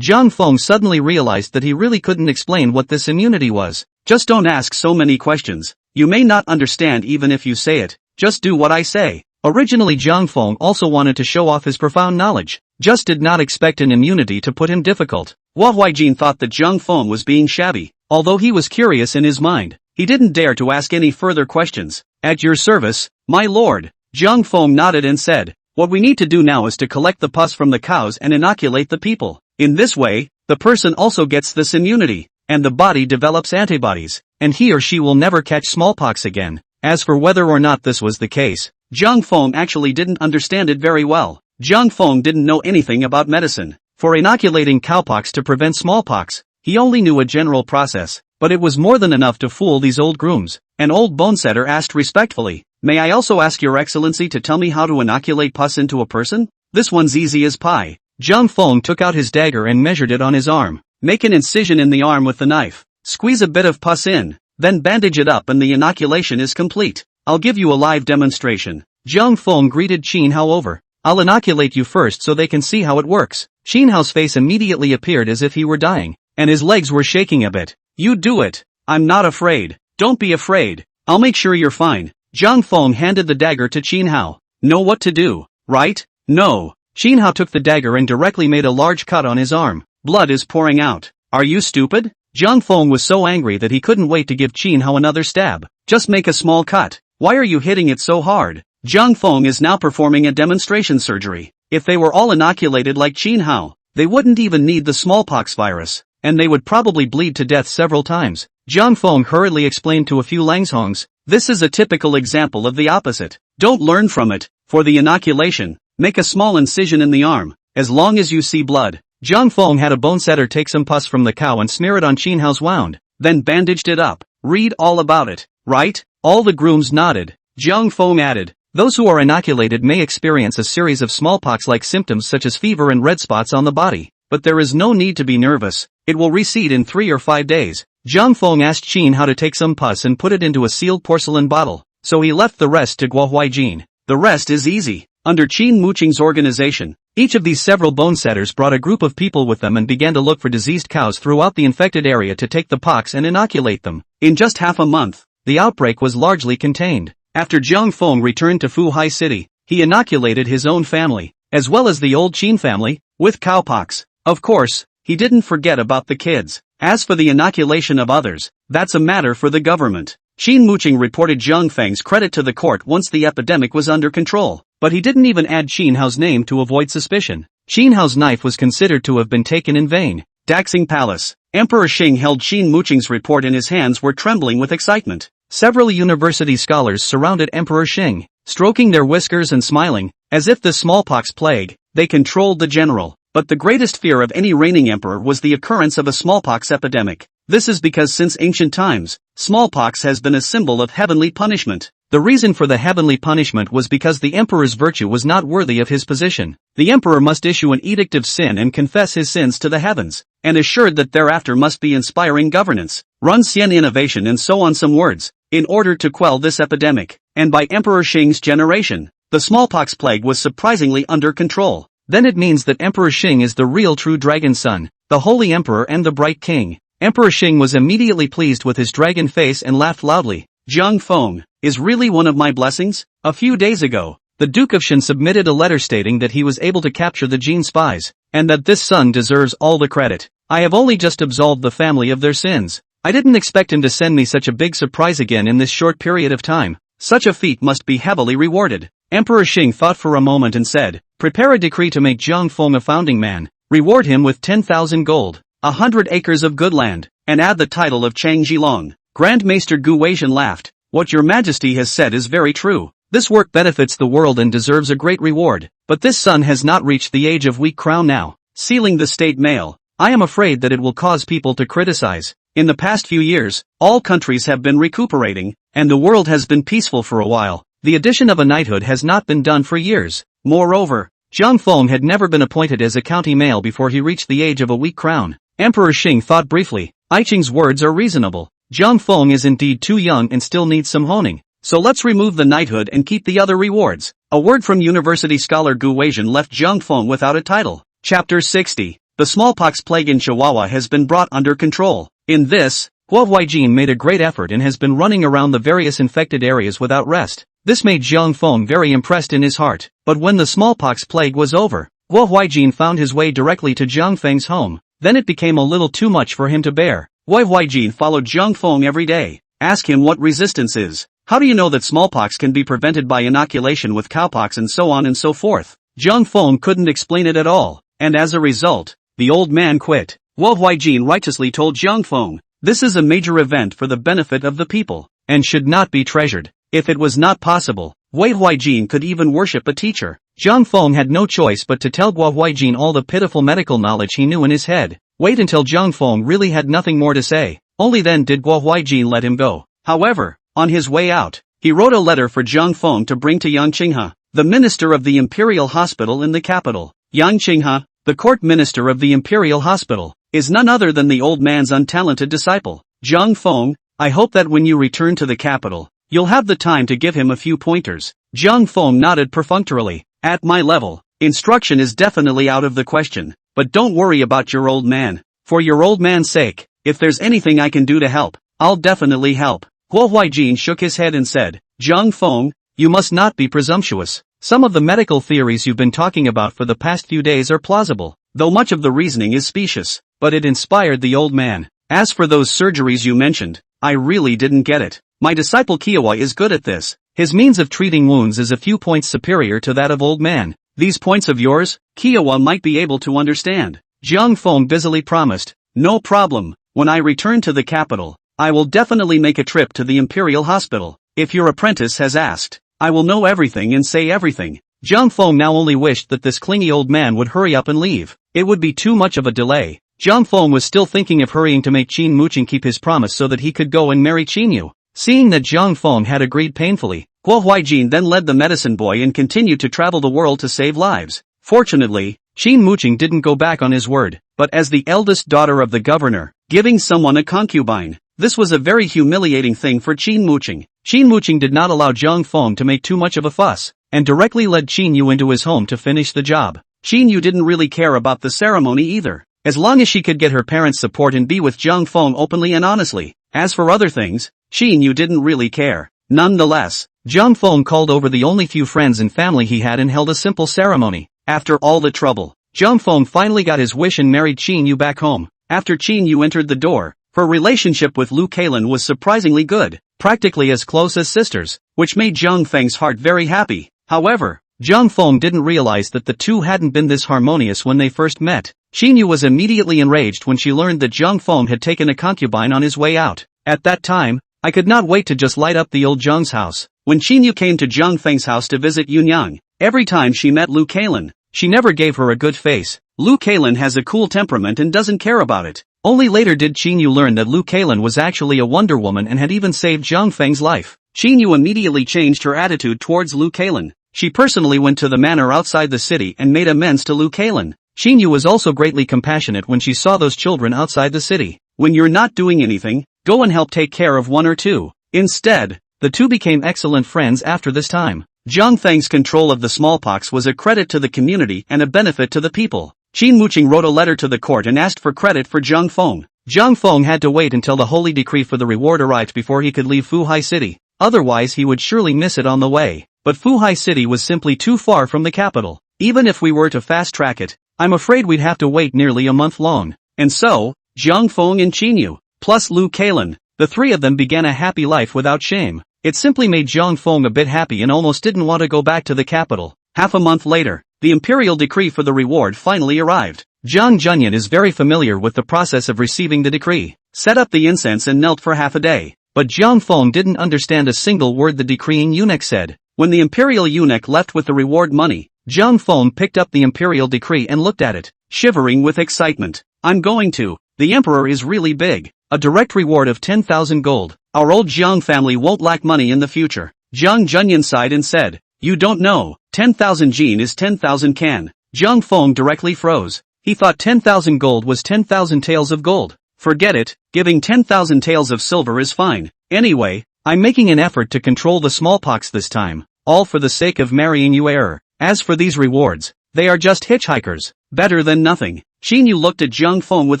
Jiang Feng suddenly realized that he really couldn't explain what this immunity was. "Just don't ask so many questions. You may not understand even if you say it. Just do what I say." Originally Jiang Feng also wanted to show off his profound knowledge, just did not expect an immunity to put him difficult. Fuhai Jin thought that Jiang Feng was being shabby, although he was curious in his mind. He didn't dare to ask any further questions. "At your service, my lord." Jiang Feng nodded and said, "What we need to do now is to collect the pus from the cows and inoculate the people. In this way, the person also gets this immunity, and the body develops antibodies, and he or she will never catch smallpox again." As for whether or not this was the case, Jiang Feng actually didn't understand it very well. Jiang Feng didn't know anything about medicine. for inoculating cowpox to prevent smallpox. He only knew a general process, but it was more than enough to fool these old grooms. An old bonesetter asked respectfully, "May I also ask your excellency to tell me how to inoculate pus into a person?" "This one's easy as pie." Zhang Feng took out his dagger and measured it on his arm. "Make an incision in the arm with the knife. Squeeze a bit of pus in, then bandage it up and the inoculation is complete. I'll give you a live demonstration." Zhang Feng greeted Qin Hao over. "I'll inoculate you first so they can see how it works." Qin Hao's face immediately appeared as if he were dying, and his legs were shaking a bit. "You do it. I'm not afraid." "Don't be afraid. I'll make sure you're fine." Zhang Feng handed the dagger to Qin Hao. "Know what to do, right?" "No." Qin Hao took the dagger and directly made a large cut on his arm. Blood is pouring out. "Are you stupid?" Zhang Feng was so angry that he couldn't wait to give Qin Hao another stab. "Just make a small cut. Why are you hitting it so hard?" Zhang Feng is now performing a demonstration surgery. If they were all inoculated like Qin Hao, they wouldn't even need the smallpox virus, and they would probably bleed to death several times. Zhang Feng hurriedly explained to a few Langshongs, "This is a typical example of the opposite. Don't learn from it. For the inoculation, make a small incision in the arm, as long as you see blood." Zhang Feng had a bonesetter take some pus from the cow and smear it on Qin Hao's wound, then bandaged it up. "Read all about it, right?" All the grooms nodded. Zhang Feng added, "Those who are inoculated may experience a series of smallpox-like symptoms such as fever and red spots on the body, but there is no need to be nervous. It will recede in 3 or 5 days. Zhang Feng asked Qin Hao to take some pus and put it into a sealed porcelain bottle, so he left the rest to Guo Huaijin. The rest is easy. Under Qin Muqing's organization, each of these several bonesetters brought a group of people with them and began to look for diseased cows throughout the infected area to take the pox and inoculate them. In just half a month, the outbreak was largely contained. After Zhang Feng returned to Fuhai city, he inoculated his own family, as well as the old Qin family, with cowpox. Of course, he didn't forget about the kids. As for the inoculation of others, that's a matter for the government. Qin Muqing reported Zhang Feng's credit to the court once the epidemic was under control, but he didn't even add Qin Hao's name to avoid suspicion. Qin Hao's knife was considered to have been taken in vain. Daxing Palace. Emperor Xing held Qin Muqing's report in his hands, were trembling with excitement. Several university scholars surrounded Emperor Xing, stroking their whiskers and smiling, as if the smallpox plague, they controlled the general. But the greatest fear of any reigning emperor was the occurrence of a smallpox epidemic. This is because since ancient times, smallpox has been a symbol of heavenly punishment. The reason for the heavenly punishment was because the emperor's virtue was not worthy of his position. The emperor must issue an edict of sin and confess his sins to the heavens, and assured that thereafter must be inspiring governance, run Xian innovation and so on some words, in order to quell this epidemic. And by Emperor Xing's generation, the smallpox plague was surprisingly under control. Then it means that Emperor Xing is the real true dragon son, the holy emperor and the bright king. Emperor Xing was immediately pleased with his dragon face and laughed loudly. Zhang Feng is really one of my blessings? A few days ago, the Duke of Shan submitted a letter stating that he was able to capture the Jin spies, and that this son deserves all the credit. I have only just absolved the family of their sins. I didn't expect him to send me such a big surprise again in this short period of time. Such a feat must be heavily rewarded. Emperor Xing thought for a moment and said, "Prepare a decree to make Zhang Feng a founding man. Reward him with 10,000 gold, 100 acres of good land, and add the title of Chang Zhilong." Grand Maester Gu Weizhen laughed. "What your majesty has said is very true. This work benefits the world and deserves a great reward, but this son has not reached the age of weak crown now. Sealing the state mail, I am afraid that it will cause people to criticize. In the past few years, all countries have been recuperating, and the world has been peaceful for a while. The addition of a knighthood has not been done for years. Moreover, Zhang Feng had never been appointed as a county mail before he reached the age of a weak crown." Emperor Xing thought briefly. I Ching's words are reasonable. Zhang Feng is indeed too young and still needs some honing. So let's remove the knighthood and keep the other rewards. A word from university scholar Gu Weizhen left Zhang Feng without a title. Chapter 60. The smallpox plague in Chihuahua has been brought under control. In this, Guo Huaijin made a great effort and has been running around the various infected areas without rest. This made Zhang Feng very impressed in his heart. But when the smallpox plague was over, Guo Huaijin found his way directly to Zhang Feng's home. Then it became a little too much for him to bear. Guo Huaijin followed Zhang Feng every day. Ask him what resistance is. How do you know that smallpox can be prevented by inoculation with cowpox and so on and so forth? Zhang Feng couldn't explain it at all, and as a result, the old man quit. Guo Huaijin righteously told Zhang Feng, "This is a major event for the benefit of the people, and should not be treasured." If it was not possible, Wei Huaijin could even worship a teacher. Jiang Feng had no choice but to tell Guo Huaijin all the pitiful medical knowledge he knew in his head. Wait until Jiang Feng really had nothing more to say. Only then did Guo Huaijin let him go. However, on his way out, he wrote a letter for Jiang Feng to bring to Yang Qinghe, the minister of the Imperial Hospital in the capital. Yang Qinghe, the court minister of the Imperial Hospital, is none other than the old man's untalented disciple. Jiang Feng, I hope that when you return to the capital, you'll have the time to give him a few pointers. Jiang Feng nodded perfunctorily. At my level, instruction is definitely out of the question, but don't worry about your old man. For your old man's sake, if there's anything I can do to help, I'll definitely help. Guo Huaijin shook his head and said, Jiang Feng, you must not be presumptuous. Some of the medical theories you've been talking about for the past few days are plausible, though much of the reasoning is specious, but it inspired the old man. As for those surgeries you mentioned, I really didn't get it. My disciple Kiowa is good at this. His means of treating wounds is a few points superior to that of old man. These points of yours, Kiowa might be able to understand. Jiang Feng busily promised, no problem, when I return to the capital, I will definitely make a trip to the Imperial Hospital. If your apprentice has asked, I will know everything and say everything. Jiang Feng now only wished that this clingy old man would hurry up and leave. It would be too much of a delay. Jiang Feng was still thinking of hurrying to make Qin Muqing keep his promise so that he could go and marry Qinyu. Seeing that Jiang Feng had agreed painfully, Guo Huaijin then led the medicine boy and continued to travel the world to save lives. Fortunately, Qin Muqing didn't go back on his word, but as the eldest daughter of the governor, giving someone a concubine. This was a very humiliating thing for Qin Muqing. Qin Muqing did not allow Jiang Feng to make too much of a fuss, and directly led Qinyu into his home to finish the job. Qinyu didn't really care about the ceremony either, as long as she could get her parents' support and be with Jiang Feng openly and honestly. As for other things, Qinyu didn't really care. Nonetheless, Jiang Feng called over the only few friends and family he had and held a simple ceremony. After all the trouble, Jiang Feng finally got his wish and married Qinyu back home. After Qinyu entered the door, her relationship with Lu Kailan was surprisingly good, practically as close as sisters, which made Jiang Feng's heart very happy. However, Jiang Feng didn't realize that the two hadn't been this harmonious when they first met. Qinyu was immediately enraged when she learned that Jiang Feng had taken a concubine on his way out. At that time, I could not wait to just light up the old Jiang's house. When Qinyu came to Jiang Feng's house to visit Yunyang, every time she met Lu Kailan, she never gave her a good face. Lu Kailan has a cool temperament and doesn't care about it. Only later did Qinyu learn that Lu Kailan was actually a Wonder Woman and had even saved Jiang Feng's life. Qinyu immediately changed her attitude towards Lu Kailan. She personally went to the manor outside the city and made amends to Lu Kailan. Qinyu was also greatly compassionate when she saw those children outside the city. When you're not doing anything, go and help take care of one or two. Instead, the two became excellent friends after this time. Jiang Feng's control of the smallpox was a credit to the community and a benefit to the people. Qin Muqing wrote a letter to the court and asked for credit for Jiang Feng. Jiang Feng had to wait until the holy decree for the reward arrived before he could leave Fuhai City, otherwise he would surely miss it on the way. But Fuhai City was simply too far from the capital. Even if we were to fast-track it, I'm afraid we'd have to wait nearly a month long. And so, Jiang Feng and Qinyu, plus Lu Kailan, the three of them began a happy life without shame. It simply made Jiang Feng a bit happy and almost didn't want to go back to the capital. Half a month later, the imperial decree for the reward finally arrived. Jiang Junyan is very familiar with the process of receiving the decree. Set up the incense and knelt for half a day. But Jiang Feng didn't understand a single word the decreeing eunuch said. When the imperial eunuch left with the reward money, Jiang Feng picked up the imperial decree and looked at it, shivering with excitement. I'm going to. The emperor is really big. A direct reward of 10,000 gold. Our old Jiang family won't lack money in the future. Jiang Junyan sighed and said, you don't know, 10,000 jin is 10,000 can. Jiang Feng directly froze. He thought 10,000 gold was 10,000 taels of gold. Forget it, giving 10,000 taels of silver is fine. Anyway, I'm making an effort to control the smallpox this time, all for the sake of marrying you. As for these rewards, they are just hitchhikers, better than nothing. Qinyu looked at Jiang Feng with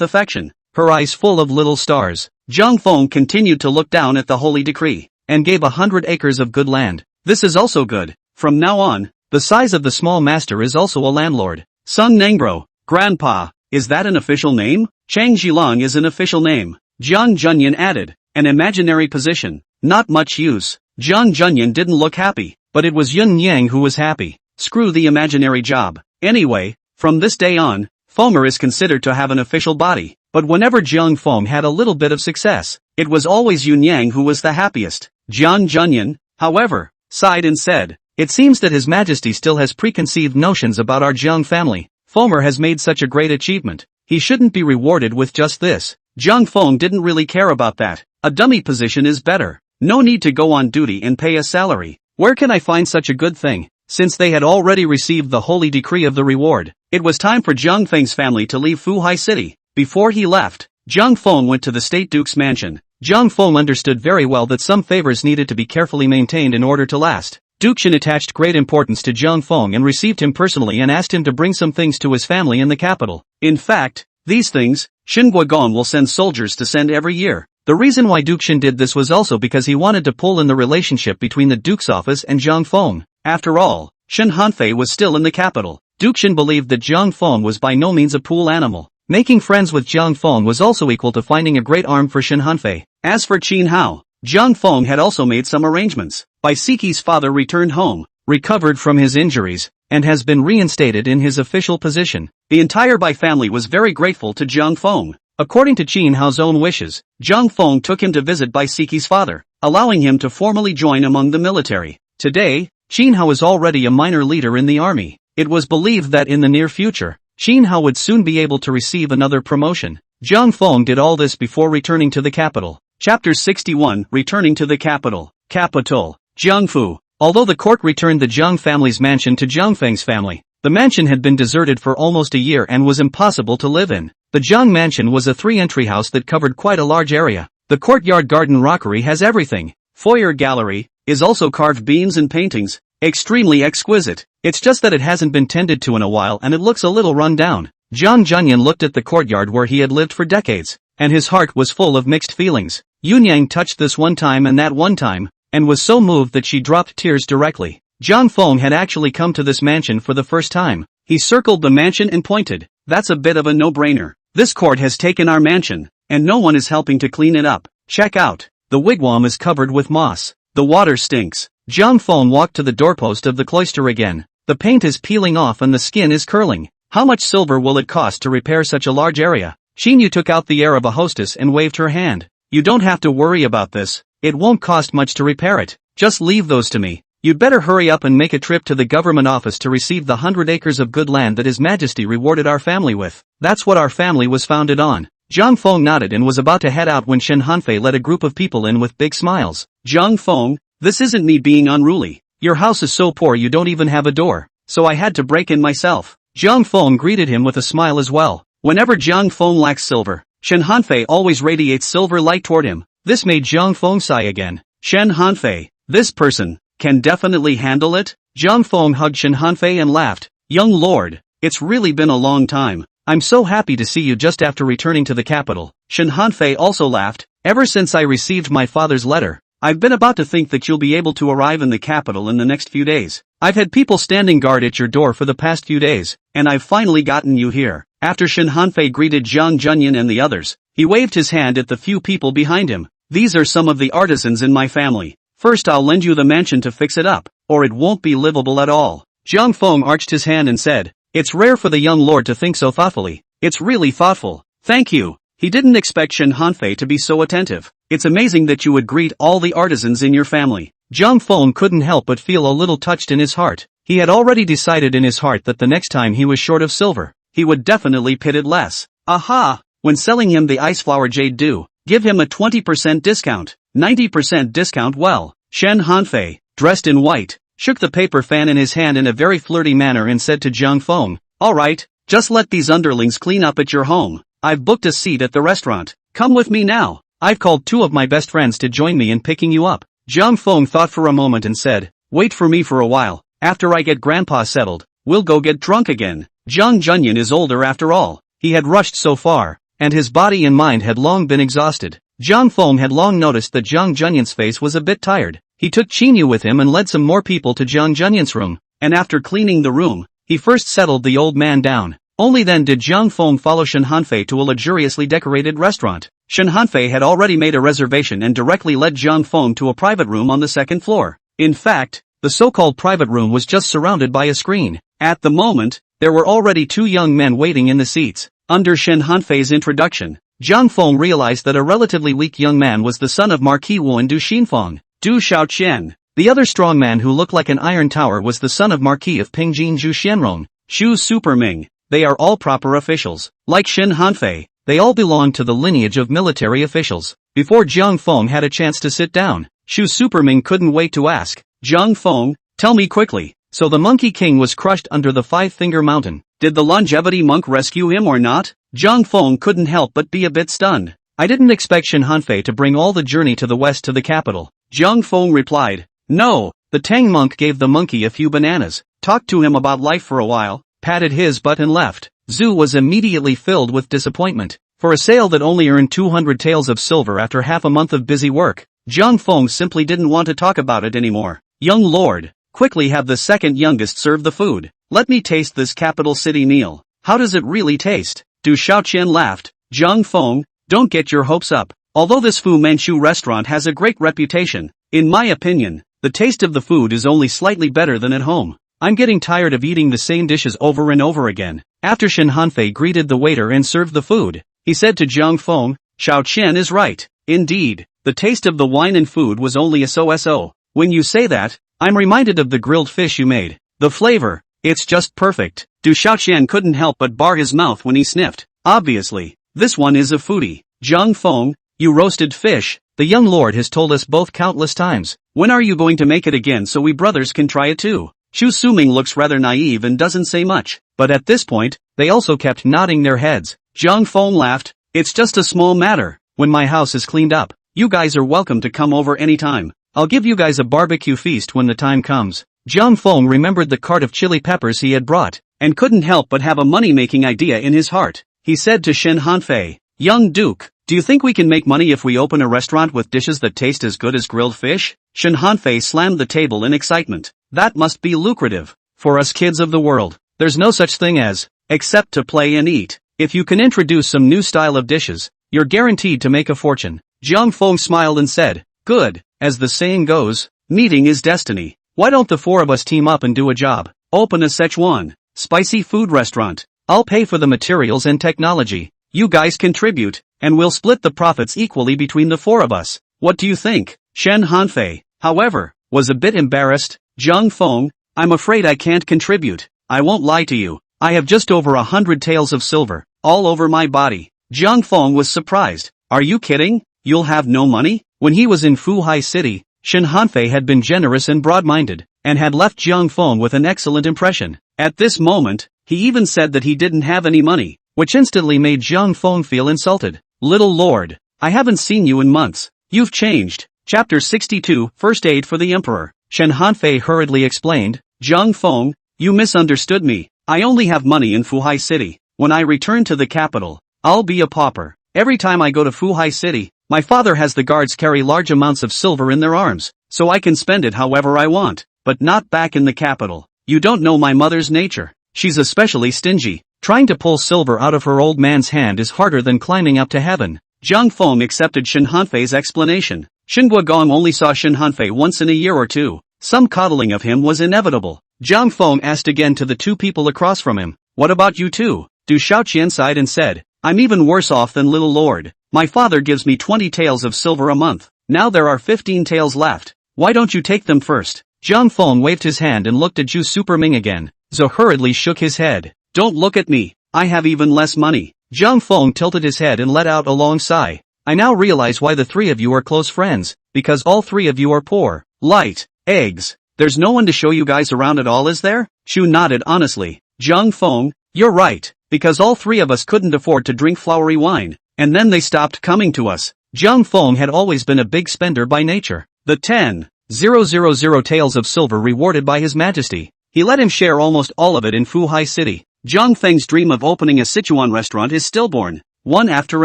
affection, her eyes full of little stars. Jiang Feng continued to look down at the holy decree, and gave 100 acres of good land. This is also good. From now on, the size of the small master is also a landlord. Sung Nangbro, Grandpa, is that an official name? Chang Zhilang is an official name. Jiang Junyan added, an imaginary position, not much use. Jiang Junyan didn't look happy, but it was Yun Yang who was happy. Screw the imaginary job. Anyway, from this day on, Fomer is considered to have an official body. But whenever Jiang Feng had a little bit of success, it was always Yun Yang who was the happiest. Jiang Junyan, however, sighed and said, It seems that His Majesty still has preconceived notions about our Jiang family. Fomer has made such a great achievement. He shouldn't be rewarded with just this. Jiang Feng didn't really care about that. A dummy position is better. No need to go on duty and pay a salary. Where can I find such a good thing? Since they had already received the holy decree of the reward, it was time for Jiang Feng's family to leave Fuhai city. Before he left, Jiang Feng went to the State Duke's mansion. Jiang Feng understood very well that some favors needed to be carefully maintained in order to last. Duke Shen attached great importance to Jiang Feng and received him personally and asked him to bring some things to his family in the capital. In fact, these things, Shen Guogon will send soldiers to send every year. The reason why Duke Shen did this was also because he wanted to pull in the relationship between the Duke's office and Jiang Feng. After all, Shen Hanfei was still in the capital. Duke Shen believed that Jiang Feng was by no means a pool animal. Making friends with Jiang Feng was also equal to finding a great arm for Shen Hanfei. As for Qin Hao, Jiang Feng had also made some arrangements. Bai Siqi's father returned home, recovered from his injuries, and has been reinstated in his official position. The entire Bai family was very grateful to Jiang Feng. According to Qin Hao's own wishes, Jiang Feng took him to visit Bai Siqi's father, allowing him to formally join among the military. Today, Qin Hao is already a minor leader in the army. It was believed that in the near future, Qin Hao would soon be able to receive another promotion. Jiang Feng did all this before returning to the capital. Chapter 61, Returning to the Capital. Capital. Jiangfu. Although the court returned the Jiang family's mansion to Jiang Feng's family, the mansion had been deserted for almost a year and was impossible to live in. The Jiang mansion was a 3-entry house that covered quite a large area. The courtyard garden rockery has everything. Foyer gallery is also carved beams and paintings, extremely exquisite. It's just that it hasn't been tended to in a while and it looks a little run down. Jiang Junyan looked at the courtyard where he had lived for decades, and his heart was full of mixed feelings. Yunyang touched this one time and that one time, and was so moved that she dropped tears directly. Jiang Feng had actually come to this mansion for the first time. He circled the mansion and pointed. That's a bit of a no-brainer. This court has taken our mansion, and no one is helping to clean it up. Check out. The wigwam is covered with moss. The water stinks. Jiang Feng walked to the doorpost of the cloister again. The paint is peeling off and the skin is curling. How much silver will it cost to repair such a large area? Xinyu took out the air of a hostess and waved her hand. You don't have to worry about this. It won't cost much to repair it. Just leave those to me. You'd better hurry up and make a trip to the government office to receive the 100 acres of good land that His Majesty rewarded our family with. That's what our family was founded on. Jiang Feng nodded and was about to head out when Shen Hanfei led a group of people in with big smiles. Jiang Feng, this isn't me being unruly. Your house is so poor you don't even have a door, so I had to break in myself. Jiang Feng greeted him with a smile as well. Whenever Jiang Feng lacks silver, Shen Hanfei always radiates silver light toward him. This made Jiang Feng sigh again. Shen Hanfei, this person can definitely handle it? Jiang Feng hugged Shen Hanfei and laughed. Young lord, it's really been a long time. I'm so happy to see you just after returning to the capital. Shen Hanfei also laughed. Ever since I received my father's letter, I've been about to think that you'll be able to arrive in the capital in the next few days. I've had people standing guard at your door for the past few days, and I've finally gotten you here. After Shen Hanfei greeted Jiang Junyan and the others, he waved his hand at the few people behind him. These are some of the artisans in my family. First I'll lend you the mansion to fix it up, or it won't be livable at all. Jiang Feng arched his hand and said, it's rare for the young lord to think so thoughtfully. It's really thoughtful. Thank you. He didn't expect Shen Hanfei to be so attentive. It's amazing that you would greet all the artisans in your family. Jiang Feng couldn't help but feel a little touched in his heart. He had already decided in his heart that the next time he was short of silver, he would definitely pit it less. Aha! When selling him the Iceflower Jade Dew, give him a 20% discount. 90% discount. Well, Shen Hanfei, dressed in white, shook the paper fan in his hand in a very flirty manner and said to Jiang Feng, alright, just let these underlings clean up at your home. I've booked a seat at the restaurant. Come with me now. I've called 2 of my best friends to join me in picking you up. Jiang Feng thought for a moment and said, wait for me for a while. After I get grandpa settled, we'll go get drunk again. Jiang Junyan is older after all. He had rushed so far, and his body and mind had long been exhausted. Jiang Feng had long noticed that Jiang Junyan's face was a bit tired. He took Qinyu with him and led some more people to Jiang Junyan's room, and after cleaning the room, he first settled the old man down. Only then did Jiang Feng follow Shen Hanfei to a luxuriously decorated restaurant. Shen Hanfei had already made a reservation and directly led Jiang Feng to a private room on the 2nd floor. In fact, the so-called private room was just surrounded by a screen. At the moment, there were already 2 young men waiting in the seats. Under Shen Hanfei's introduction, Jiang Feng realized that a relatively weak young man was the son of Marquis Wu and Du Xinfeng. Du Xiaoqian, The other strong man who looked like an iron tower was the son of Marquis of Pingjin Zhu Xianrong, Shu Superming. They are all proper officials. Like Shen Hanfei, they all belong to the lineage of military officials. Before Jiang Feng had a chance to sit down, Shu Superming couldn't wait to ask, Jiang Feng, tell me quickly. So the Monkey King was crushed under the Five-Finger Mountain. Did the longevity monk rescue him or not? Jiang Feng couldn't help but be a bit stunned. I didn't expect Shen Hanfei to bring all the journey to the west to the capital. Jiang Feng replied, no, the Tang monk gave the monkey a few bananas, talked to him about life for a while, patted his butt and left. Zhu was immediately filled with disappointment. For a sale that only earned 200 taels of silver after half a month of busy work, Jiang Feng simply didn't want to talk about it anymore. Young lord, quickly have the second youngest serve the food. Let me taste this capital city meal. How does it really taste? Du Shaoqian laughed. Jiang Feng, don't get your hopes up. Although this Fu Manchu restaurant has a great reputation, in my opinion, the taste of the food is only slightly better than at home. I'm getting tired of eating the same dishes over and over again. After Shen Hanfei greeted the waiter and served the food, he said to Jiang Feng, Shaoqian is right. Indeed, the taste of the wine and food was only a so-so. When you say that, I'm reminded of the grilled fish you made. The flavor, it's just perfect. Du Shaoqian couldn't help but bar his mouth when he sniffed. Obviously, this one is a foodie. Jiang Feng, you roasted fish, the young lord has told us both countless times. When are you going to make it again so we brothers can try it too? Shu Suming looks rather naive and doesn't say much, but at this point, they also kept nodding their heads. Jiang Feng laughed, it's just a small matter. When my house is cleaned up, you guys are welcome to come over anytime. I'll give you guys a barbecue feast when the time comes. Jiang Feng remembered the cart of chili peppers he had brought, and couldn't help but have a money-making idea in his heart. He said to Shen Hanfei, young duke, do you think we can make money if we open a restaurant with dishes that taste as good as grilled fish? Shen Hanfei slammed the table in excitement. That must be lucrative. For us kids of the world, there's no such thing as, except to play and eat. If you can introduce some new style of dishes, you're guaranteed to make a fortune. Jiang Feng smiled and said, good, as the saying goes, meeting is destiny. Why don't the four of us team up and do a job? Open a Szechuan spicy food restaurant. I'll pay for the materials and technology. You guys contribute, and we'll split the profits equally between the four of us. What do you think? Shen Hanfei, however, was a bit embarrassed. Jiang Feng, I'm afraid I can't contribute. I won't lie to you. I have just over 100 taels of silver, all over my body. Jiang Feng was surprised. Are you kidding? You'll have no money? When he was in Fuhai city, Shen Hanfei had been generous and broad-minded, and had left Jiang Feng with an excellent impression. At this moment, he even said that he didn't have any money, which instantly made Jiang Feng feel insulted. Little lord, I haven't seen you in months. You've changed. Chapter 62, First Aid for the Emperor. Shen Hanfei hurriedly explained, Jiang Feng, you misunderstood me. I only have money in Fuhai city. When I return to the capital, I'll be a pauper. Every time I go to Fuhai city, my father has the guards carry large amounts of silver in their arms, so I can spend it however I want, but not back in the capital. You don't know my mother's nature. She's especially stingy. Trying to pull silver out of her old man's hand is harder than climbing up to heaven. Jiang Feng accepted Shen Hanfei's explanation. Shinhua Gong only saw Shen Hanfei once in a year or two. Some coddling of him was inevitable. Jiang Feng asked again to the two people across from him, what about you two? Du Shaoqian sighed and said, I'm even worse off than little lord. My father gives me 20 taels of silver a month. Now there are 15 taels left. Why don't you take them first? Jiang Feng waved his hand and looked at Zhu Superming again. Zhou hurriedly shook his head. Don't look at me. I have even less money. Jiang Feng tilted his head and let out a long sigh. I now realize why the three of you are close friends, because all three of you are poor. Light, eggs. There's no one to show you guys around at all, is there? Shu nodded honestly. Jiang Feng, you're right, because all three of us couldn't afford to drink flowery wine, and then they stopped coming to us. Jiang Feng had always been a big spender by nature. The 10,000 taels of silver rewarded by His Majesty. He let him share almost all of it in Fuhai city. Jiang Feng's dream of opening a Sichuan restaurant is stillborn. One after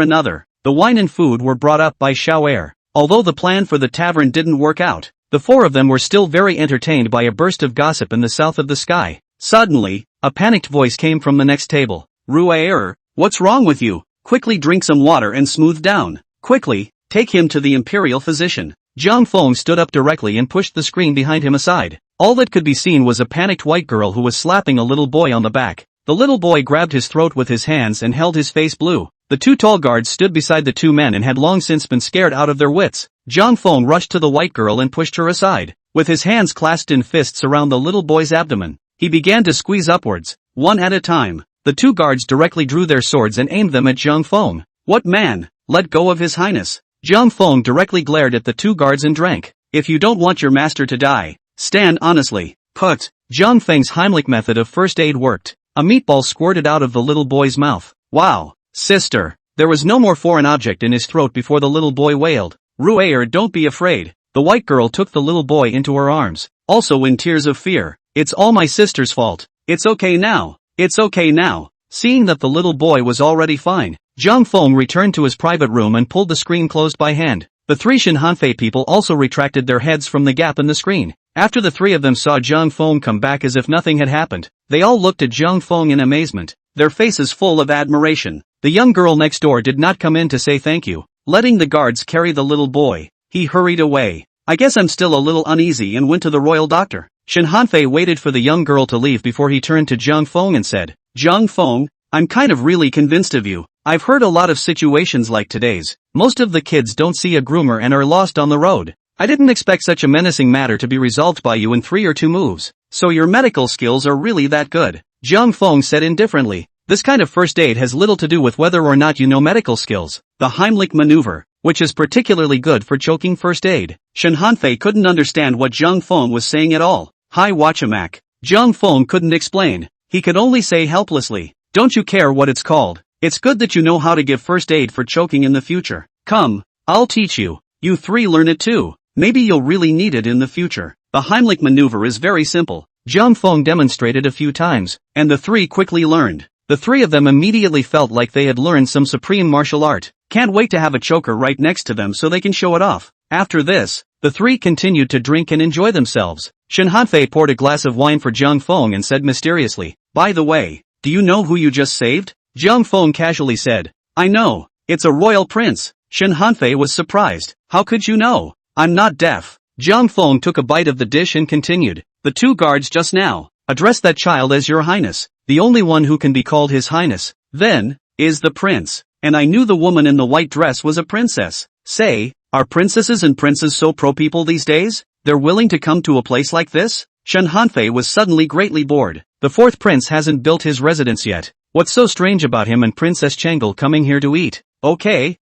another, the wine and food were brought up by Xiao Er. Although the plan for the tavern didn't work out, the four of them were still very entertained by a burst of gossip in the south of the sky. Suddenly, a panicked voice came from the next table. Ru'er, what's wrong with you? Quickly drink some water and smooth down. Quickly, take him to the imperial physician. Jiang Feng stood up directly and pushed the screen behind him aside. All that could be seen was a panicked white girl who was slapping a little boy on the back. The little boy grabbed his throat with his hands and held his face blue. The two tall guards stood beside the two men and had long since been scared out of their wits. Jiang Feng rushed to the white girl and pushed her aside. With his hands clasped in fists around the little boy's abdomen, he began to squeeze upwards, one at a time. The two guards directly drew their swords and aimed them at Zhang Feng. What man? Let go of his highness. Zhang Feng directly glared at the two guards and drank. If you don't want your master to die, stand honestly. Put. Zhang Feng's Heimlich method of first aid worked. A meatball squirted out of the little boy's mouth. Wow, sister. There was no more foreign object in his throat before the little boy wailed. Ru'er, don't be afraid. The white girl took the little boy into her arms, also in tears of fear. It's all my sister's fault. It's okay now. It's okay now. Seeing that the little boy was already fine, Zhang Feng returned to his private room and pulled the screen closed by hand. The three Shinhanfei people also retracted their heads from the gap in the screen. After the three of them saw Zhang Feng come back as if nothing had happened, they all looked at Zhang Feng in amazement, their faces full of admiration. The young girl next door did not come in to say thank you. Letting the guards carry the little boy, he hurried away. I guess I'm still a little uneasy and went to the royal doctor. Shinhanfei waited for the young girl to leave before he turned to Zhang Feng and said, Zhang Feng, I'm kind of really convinced of you. I've heard a lot of situations like today's. Most of the kids don't see a groomer and are lost on the road. I didn't expect such a menacing matter to be resolved by you in 3 or 2 moves. So your medical skills are really that good. Zhang Feng said indifferently. This kind of first aid has little to do with whether or not you know medical skills. The Heimlich maneuver, which is particularly good for choking first aid. Shinhanfei couldn't understand what Zhang Feng was saying at all. Hi Wachamak. Zhang Feng couldn't explain. He could only say helplessly, don't you care what it's called? It's good that you know how to give first aid for choking in the future. Come, I'll teach you. You three learn it too. Maybe you'll really need it in the future. The Heimlich maneuver is very simple. Zhang Feng demonstrated a few times, and the three quickly learned. The three of them immediately felt like they had learned some supreme martial art. Can't wait to have a choker right next to them so they can show it off. After this, the three continued to drink and enjoy themselves. Shinhanfei poured a glass of wine for Zhang Feng and said mysteriously, by the way, do you know who you just saved? Zhang Feng casually said, I know, it's a royal prince. Shinhanfei was surprised. How could you know? I'm not deaf. Zhang Feng took a bite of the dish and continued, the two guards just now addressed that child as your highness. The only one who can be called his highness, then, is the prince. And I knew the woman in the white dress was a princess. Say, are princesses and princes so pro-people these days? They're willing to come to a place like this? Shinhanfei was suddenly greatly bored. The fourth prince hasn't built his residence yet. What's so strange about him and Princess Changel coming here to eat? Okay,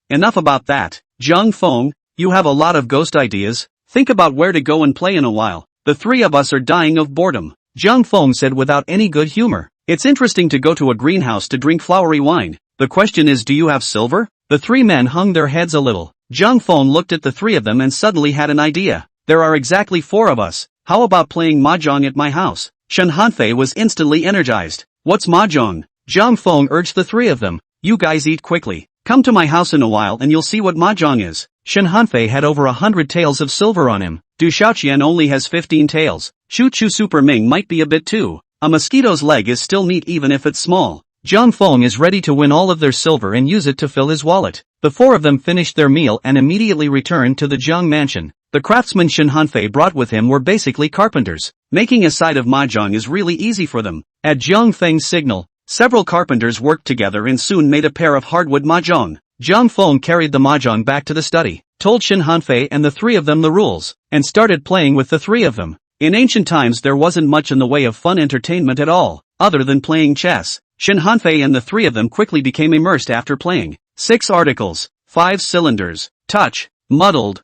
enough about that. Zhang Feng, you have a lot of ghost ideas. Think about where to go and play in a while. The three of us are dying of boredom. Zhang Feng said without any good humor. It's interesting to go to a greenhouse to drink flowery wine. The question is, do you have silver? The three men hung their heads a little. Zhang Feng looked at the three of them and suddenly had an idea. There are exactly 4 of us. How about playing mahjong at my house? Shinhanfei was instantly energized. What's mahjong? Zhang Feng urged the three of them. You guys eat quickly. Come to my house in a while and you'll see what mahjong is. Shinhanfei had over 100 taels of silver on him. Du Xiaoqian only has 15 taels. Shu Chu Super Ming might be a bit too. A mosquito's leg is still meat even if it's small. Zhang Feng is ready to win all of their silver and use it to fill his wallet. The 4 of them finished their meal and immediately returned to the Zhang mansion. The craftsmen Shinhanfei brought with him were basically carpenters. Making a side of mahjong is really easy for them. At Zhang Feng's signal, several carpenters worked together and soon made a pair of hardwood mahjong. Zhang Feng carried the mahjong back to the study, told Shinhanfei and the 3 of them the rules, and started playing with the 3 of them. In ancient times there wasn't much in the way of fun entertainment at all, other than playing chess. Shinhanfei and the 3 of them quickly became immersed after playing. 6 articles, 5 cylinders, touch, muddled,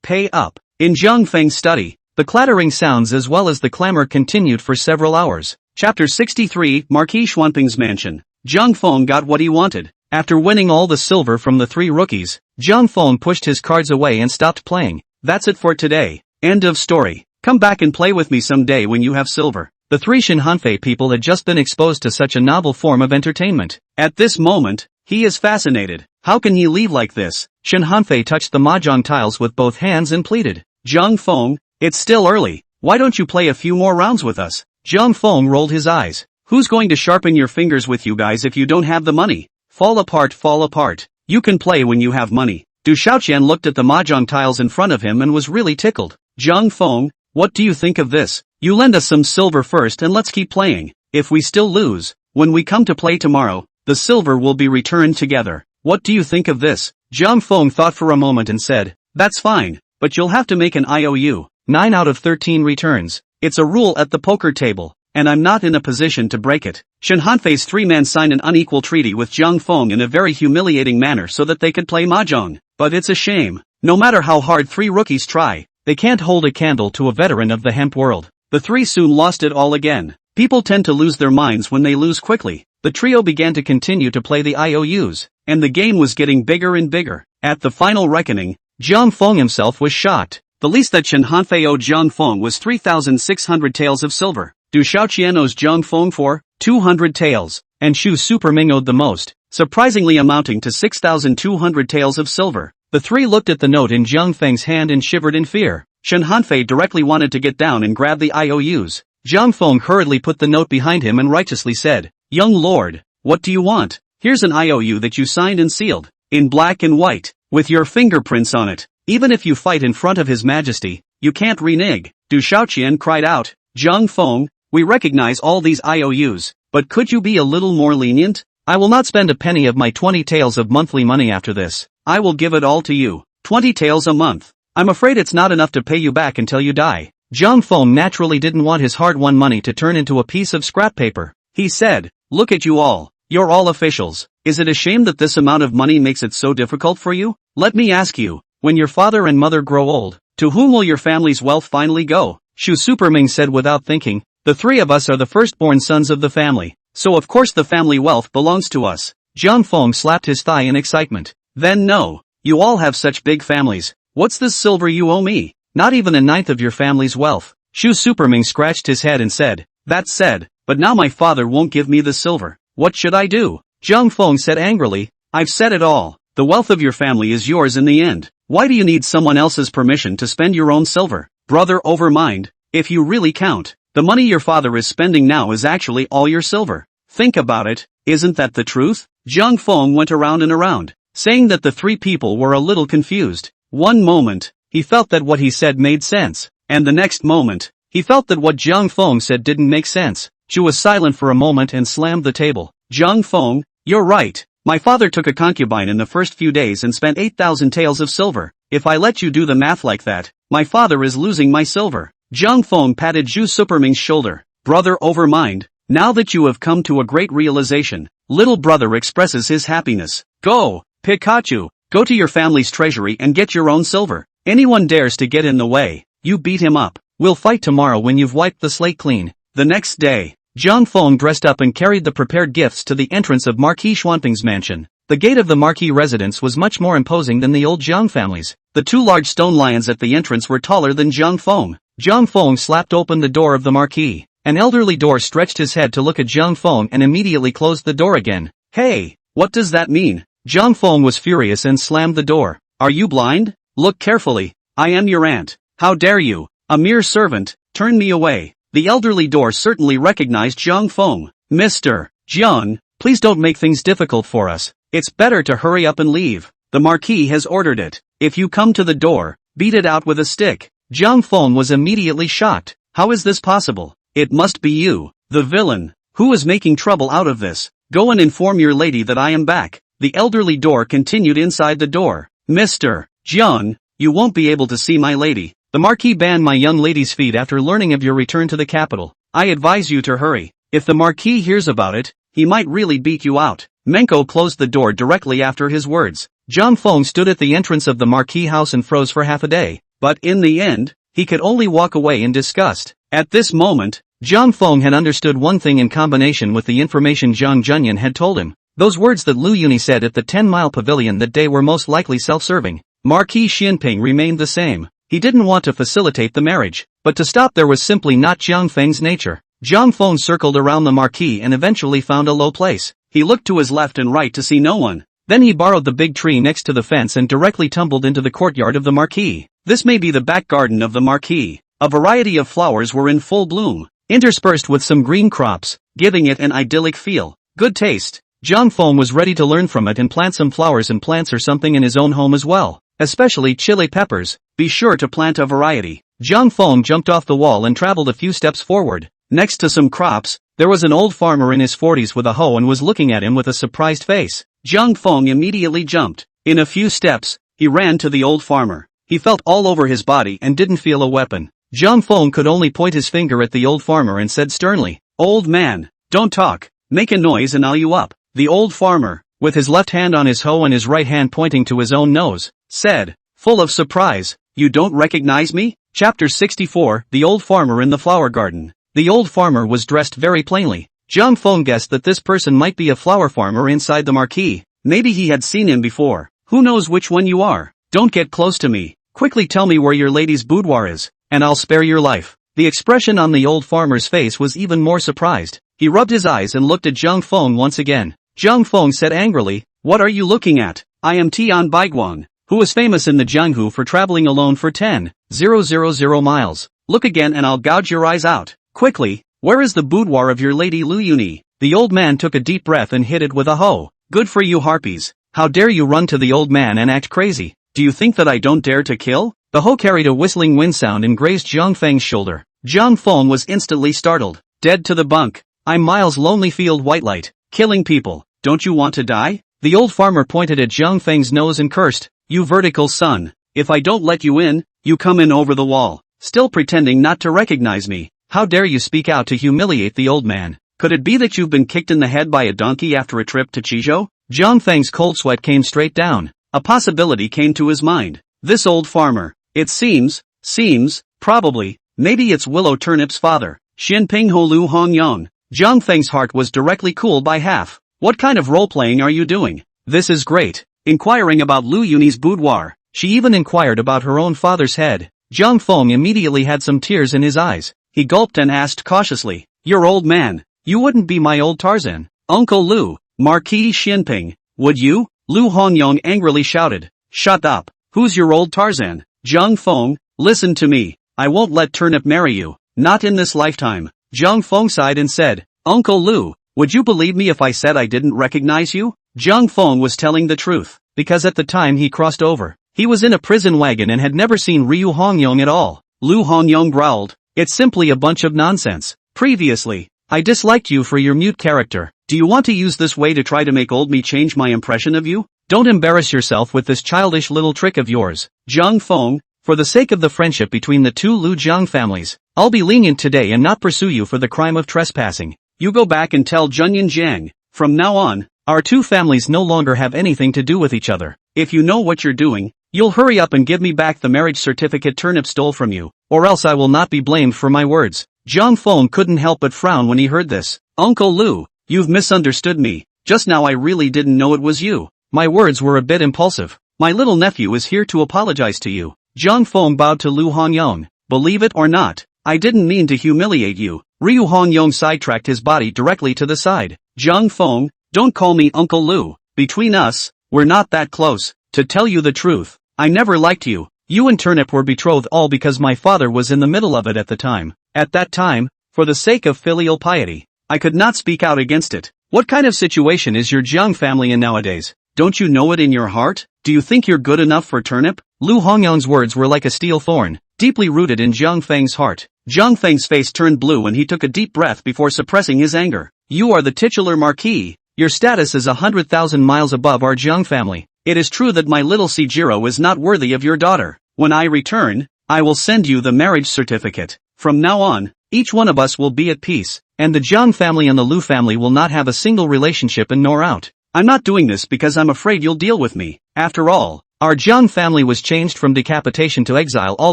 pay up. In Zhang Feng's study, the clattering sounds as well as the clamor continued for several hours. Chapter 63, Marquis Xuanping's Mansion. Zhang Feng got what he wanted. After winning all the silver from the 3 rookies, Zhang Feng pushed his cards away and stopped playing. That's it for today. End of story. Come back and play with me someday when you have silver. The 3 Shinhanfei people had just been exposed to such a novel form of entertainment. At this moment, he is fascinated. How can he leave like this? Shinhanfei touched the mahjong tiles with both hands and pleaded. Zhang Feng, it's still early. Why don't you play a few more rounds with us? Zhang Feng rolled his eyes. Who's going to sharpen your fingers with you guys if you don't have the money? Fall apart. You can play when you have money. Du Xiaoqian looked at the mahjong tiles in front of him and was really tickled. Zhang Feng, what do you think of this? You lend us some silver first and let's keep playing. If we still lose, when we come to play tomorrow, the silver will be returned together. What do you think of this? Zhang Feng thought for a moment and said, that's fine, but you'll have to make an IOU. 9 out of 13 returns. It's a rule at the poker table, and I'm not in a position to break it. Shen Hanfei's three men signed an unequal treaty with Zhang Feng in a very humiliating manner so that they could play mahjong. But it's a shame. No matter how hard three rookies try, they can't hold a candle to a veteran of the hemp world. The three soon lost it all again. People tend to lose their minds when they lose quickly. The trio began to continue to play the IOUs, and the game was getting bigger and bigger. At the final reckoning, Zhang Feng himself was shocked. The least that Shen Hanfei owed Zhang Feng was 3,600 taels of silver. Du Shaoqian owes Zhang Feng for 200 taels, and Xu Superming owed the most, surprisingly amounting to 6,200 taels of silver. The three looked at the note in Zhang Feng's hand and shivered in fear. Shen Hanfei directly wanted to get down and grab the IOUs. Zhang Feng hurriedly put the note behind him and righteously said, young lord, what do you want? Here's an IOU that you signed and sealed, in black and white, with your fingerprints on it. Even if you fight in front of His Majesty, you can't renege. Du Shaoqian cried out, Zhang Feng, we recognize all these IOUs, but could you be a little more lenient? I will not spend a penny of my 20 taels of monthly money after this. I will give it all to you. 20 taels a month. I'm afraid it's not enough to pay you back until you die. Zhang Feng naturally didn't want his hard-won money to turn into a piece of scrap paper. He said, look at you all. You're all officials. Is it a shame that this amount of money makes it so difficult for you? Let me ask you, when your father and mother grow old, to whom will your family's wealth finally go? Xu Superming said without thinking, the three of us are the firstborn sons of the family, so of course the family wealth belongs to us. Zhang Feng slapped his thigh in excitement. Then no, you all have such big families. What's this silver you owe me? Not even a ninth of your family's wealth. Xu Superming scratched his head and said, that's said, but now my father won't give me the silver. What should I do? Zhang Feng said angrily, I've said it all. The wealth of your family is yours in the end. Why do you need someone else's permission to spend your own silver? Brother over mind, if you really count, the money your father is spending now is actually all your silver. Think about it, isn't that the truth? Zhang Feng went around and around, saying that the three people were a little confused. One moment, he felt that what he said made sense, and the next moment, he felt that what Zhang Feng said didn't make sense. She was silent for a moment and slammed the table. Zhang Feng, you're right. My father took a concubine in the first few days and spent 8,000 taels of silver. If I let you do the math like that, my father is losing my silver. Zhang Feng patted Xu Superming's shoulder. Brother over mind, now that you have come to a great realization, little brother expresses his happiness. Go, Pikachu, go to your family's treasury and get your own silver. Anyone dares to get in the way, you beat him up. We'll fight tomorrow when you've wiped the slate clean. The next day, Zhang Feng dressed up and carried the prepared gifts to the entrance of Marquis Xuanping's mansion. The gate of the Marquis residence was much more imposing than the old Jiang families. The two large stone lions at the entrance were taller than Zhang Feng. Zhang Feng slapped open the door of the Marquis. An elderly door stretched his head to look at Zhang Feng and immediately closed the door again. Hey, what does that mean? Zhang Feng was furious and slammed the door. Are you blind? Look carefully. I am your aunt. How dare you, a mere servant, turn me away? The elderly door certainly recognized Zhang Feng. Mr. Jiang, please don't make things difficult for us. It's better to hurry up and leave. The Marquis has ordered it. If you come to the door, beat it out with a stick. Zhang Feng was immediately shocked. How is this possible? It must be you, the villain. Who is making trouble out of this? Go and inform your lady that I am back. The elderly door continued inside the door. Mr. Jiang, you won't be able to see my lady. The Marquis banned my young lady's feet after learning of your return to the capital. I advise you to hurry. If the Marquis hears about it, he might really beat you out. Menko closed the door directly after his words. Zhang Feng stood at the entrance of the Marquis house and froze for half a day. But in the end, he could only walk away in disgust. At this moment, Zhang Feng had understood one thing in combination with the information Zhang Junyan had told him. Those words that Lu Yuni said at the 10-mile pavilion that day were most likely self-serving. Marquis Xianping remained the same. He didn't want to facilitate the marriage, but to stop there was simply not Jiang Feng's nature. Zhang Feng circled around the Marquis and eventually found a low place. He looked to his left and right to see no one. Then he borrowed the big tree next to the fence and directly tumbled into the courtyard of the Marquis. This may be the back garden of the Marquis. A variety of flowers were in full bloom, interspersed with some green crops, giving it an idyllic feel. Good taste. Zhang Feng was ready to learn from it and plant some flowers and plants or something in his own home as well. Especially chili peppers. Be sure to plant a variety. Zhang Feng jumped off the wall and traveled a few steps forward. Next to some crops, there was an old farmer in his 40s with a hoe and was looking at him with a surprised face. Jiang Feng immediately jumped. In a few steps, he ran to the old farmer. He felt all over his body and didn't feel a weapon. Jiang Feng could only point his finger at the old farmer and said sternly, "Old man, don't talk. Make a noise and I'll you up." The old farmer, with his left hand on his hoe and his right hand pointing to his own nose, said, full of surprise, "You don't recognize me?" Chapter 64, The Old Farmer in the Flower Garden. The old farmer was dressed very plainly. Jiang Feng guessed that this person might be a flower farmer inside the marquee. Maybe he had seen him before. "Who knows which one you are? Don't get close to me. Quickly tell me where your lady's boudoir is, and I'll spare your life." The expression on the old farmer's face was even more surprised. He rubbed his eyes and looked at Jiang Feng once again. Jiang Feng said angrily, "What are you looking at? I am Tian Baiguang, who is famous in the Jianghu for traveling alone for 10,000 miles. Look again and I'll gouge your eyes out. Quickly, where is the boudoir of your lady Lu Yuni?" The old man took a deep breath and hit it with a hoe. "Good for you harpies. How dare you run to the old man and act crazy? Do you think that I don't dare to kill?" The hoe carried a whistling wind sound and grazed Jiang Feng's shoulder. Jiang Feng was instantly startled. "Dead to the bunk. I'm Miles Lonely Field Whitelight. Killing people. Don't you want to die?" The old farmer pointed at Jiang Feng's nose and cursed, "You vertical son. If I don't let you in, you come in over the wall. Still pretending not to recognize me. How dare you speak out to humiliate the old man? Could it be that you've been kicked in the head by a donkey after a trip to Chizhou?" Jiang Feng's cold sweat came straight down. A possibility came to his mind. This old farmer. It seems, probably, maybe it's Willow Turnip's father, Xinping Ho Lu Hongyang. Jiang Feng's heart was directly cooled by half. "What kind of role-playing are you doing? This is great." Inquiring about Lu Yuni's boudoir, she even inquired about her own father's head. Jiang Feng immediately had some tears in his eyes. He gulped and asked cautiously, "You're old man. You wouldn't be my old Tarzan, Uncle Lu, Marquis Xinping, would you?" Lu Hongyang angrily shouted, "Shut up. Who's your old Tarzan?" "Jiang Feng, listen to me. I won't let Turnip marry you. Not in this lifetime." Jiang Feng sighed and said, "Uncle Lu, would you believe me if I said I didn't recognize you?" Jiang Feng was telling the truth, because at the time he crossed over, he was in a prison wagon and had never seen Ryu Hongyang at all. Lu Hongyang growled, "It's simply a bunch of nonsense. Previously, I disliked you for your mute character. Do you want to use this way to try to make old me change my impression of you? Don't embarrass yourself with this childish little trick of yours." Jiang Feng, for the sake of the friendship between the two Lu Jiang families, I'll be lenient today and not pursue you for the crime of trespassing. You go back and tell Junyan Jiang. From now on, our two families no longer have anything to do with each other. If you know what you're doing, you'll hurry up and give me back the marriage certificate Turnip stole from you, or else I will not be blamed for my words. Jiang Feng couldn't help but frown when he heard this. "Uncle Lu, you've misunderstood me. Just now I really didn't know it was you. My words were a bit impulsive. My little nephew is here to apologize to you." Jiang Feng bowed to Lu Hongyang. "Believe it or not, I didn't mean to humiliate you." Ryu Hongyang sidetracked his body directly to the side. "Jiang Feng, don't call me Uncle Lu. Between us, we're not that close. To tell you the truth, I never liked you. You and Turnip were betrothed all because my father was in the middle of it at the time. At that time, for the sake of filial piety, I could not speak out against it. What kind of situation is your Jiang family in nowadays? Don't you know it in your heart? Do you think you're good enough for Turnip?" Lu Hongyang's words were like a steel thorn, deeply rooted in Jiang Feng's heart. Jiang Feng's face turned blue and he took a deep breath before suppressing his anger. "You are the titular marquis. Your status is 100,000 miles above our Jiang family. It is true that my little Sijiro is not worthy of your daughter. When I return, I will send you the marriage certificate. From now on, each one of us will be at peace, and the Jiang family and the Lu family will not have a single relationship in nor out. I'm not doing this because I'm afraid you'll deal with me. After all, our Jiang family was changed from decapitation to exile all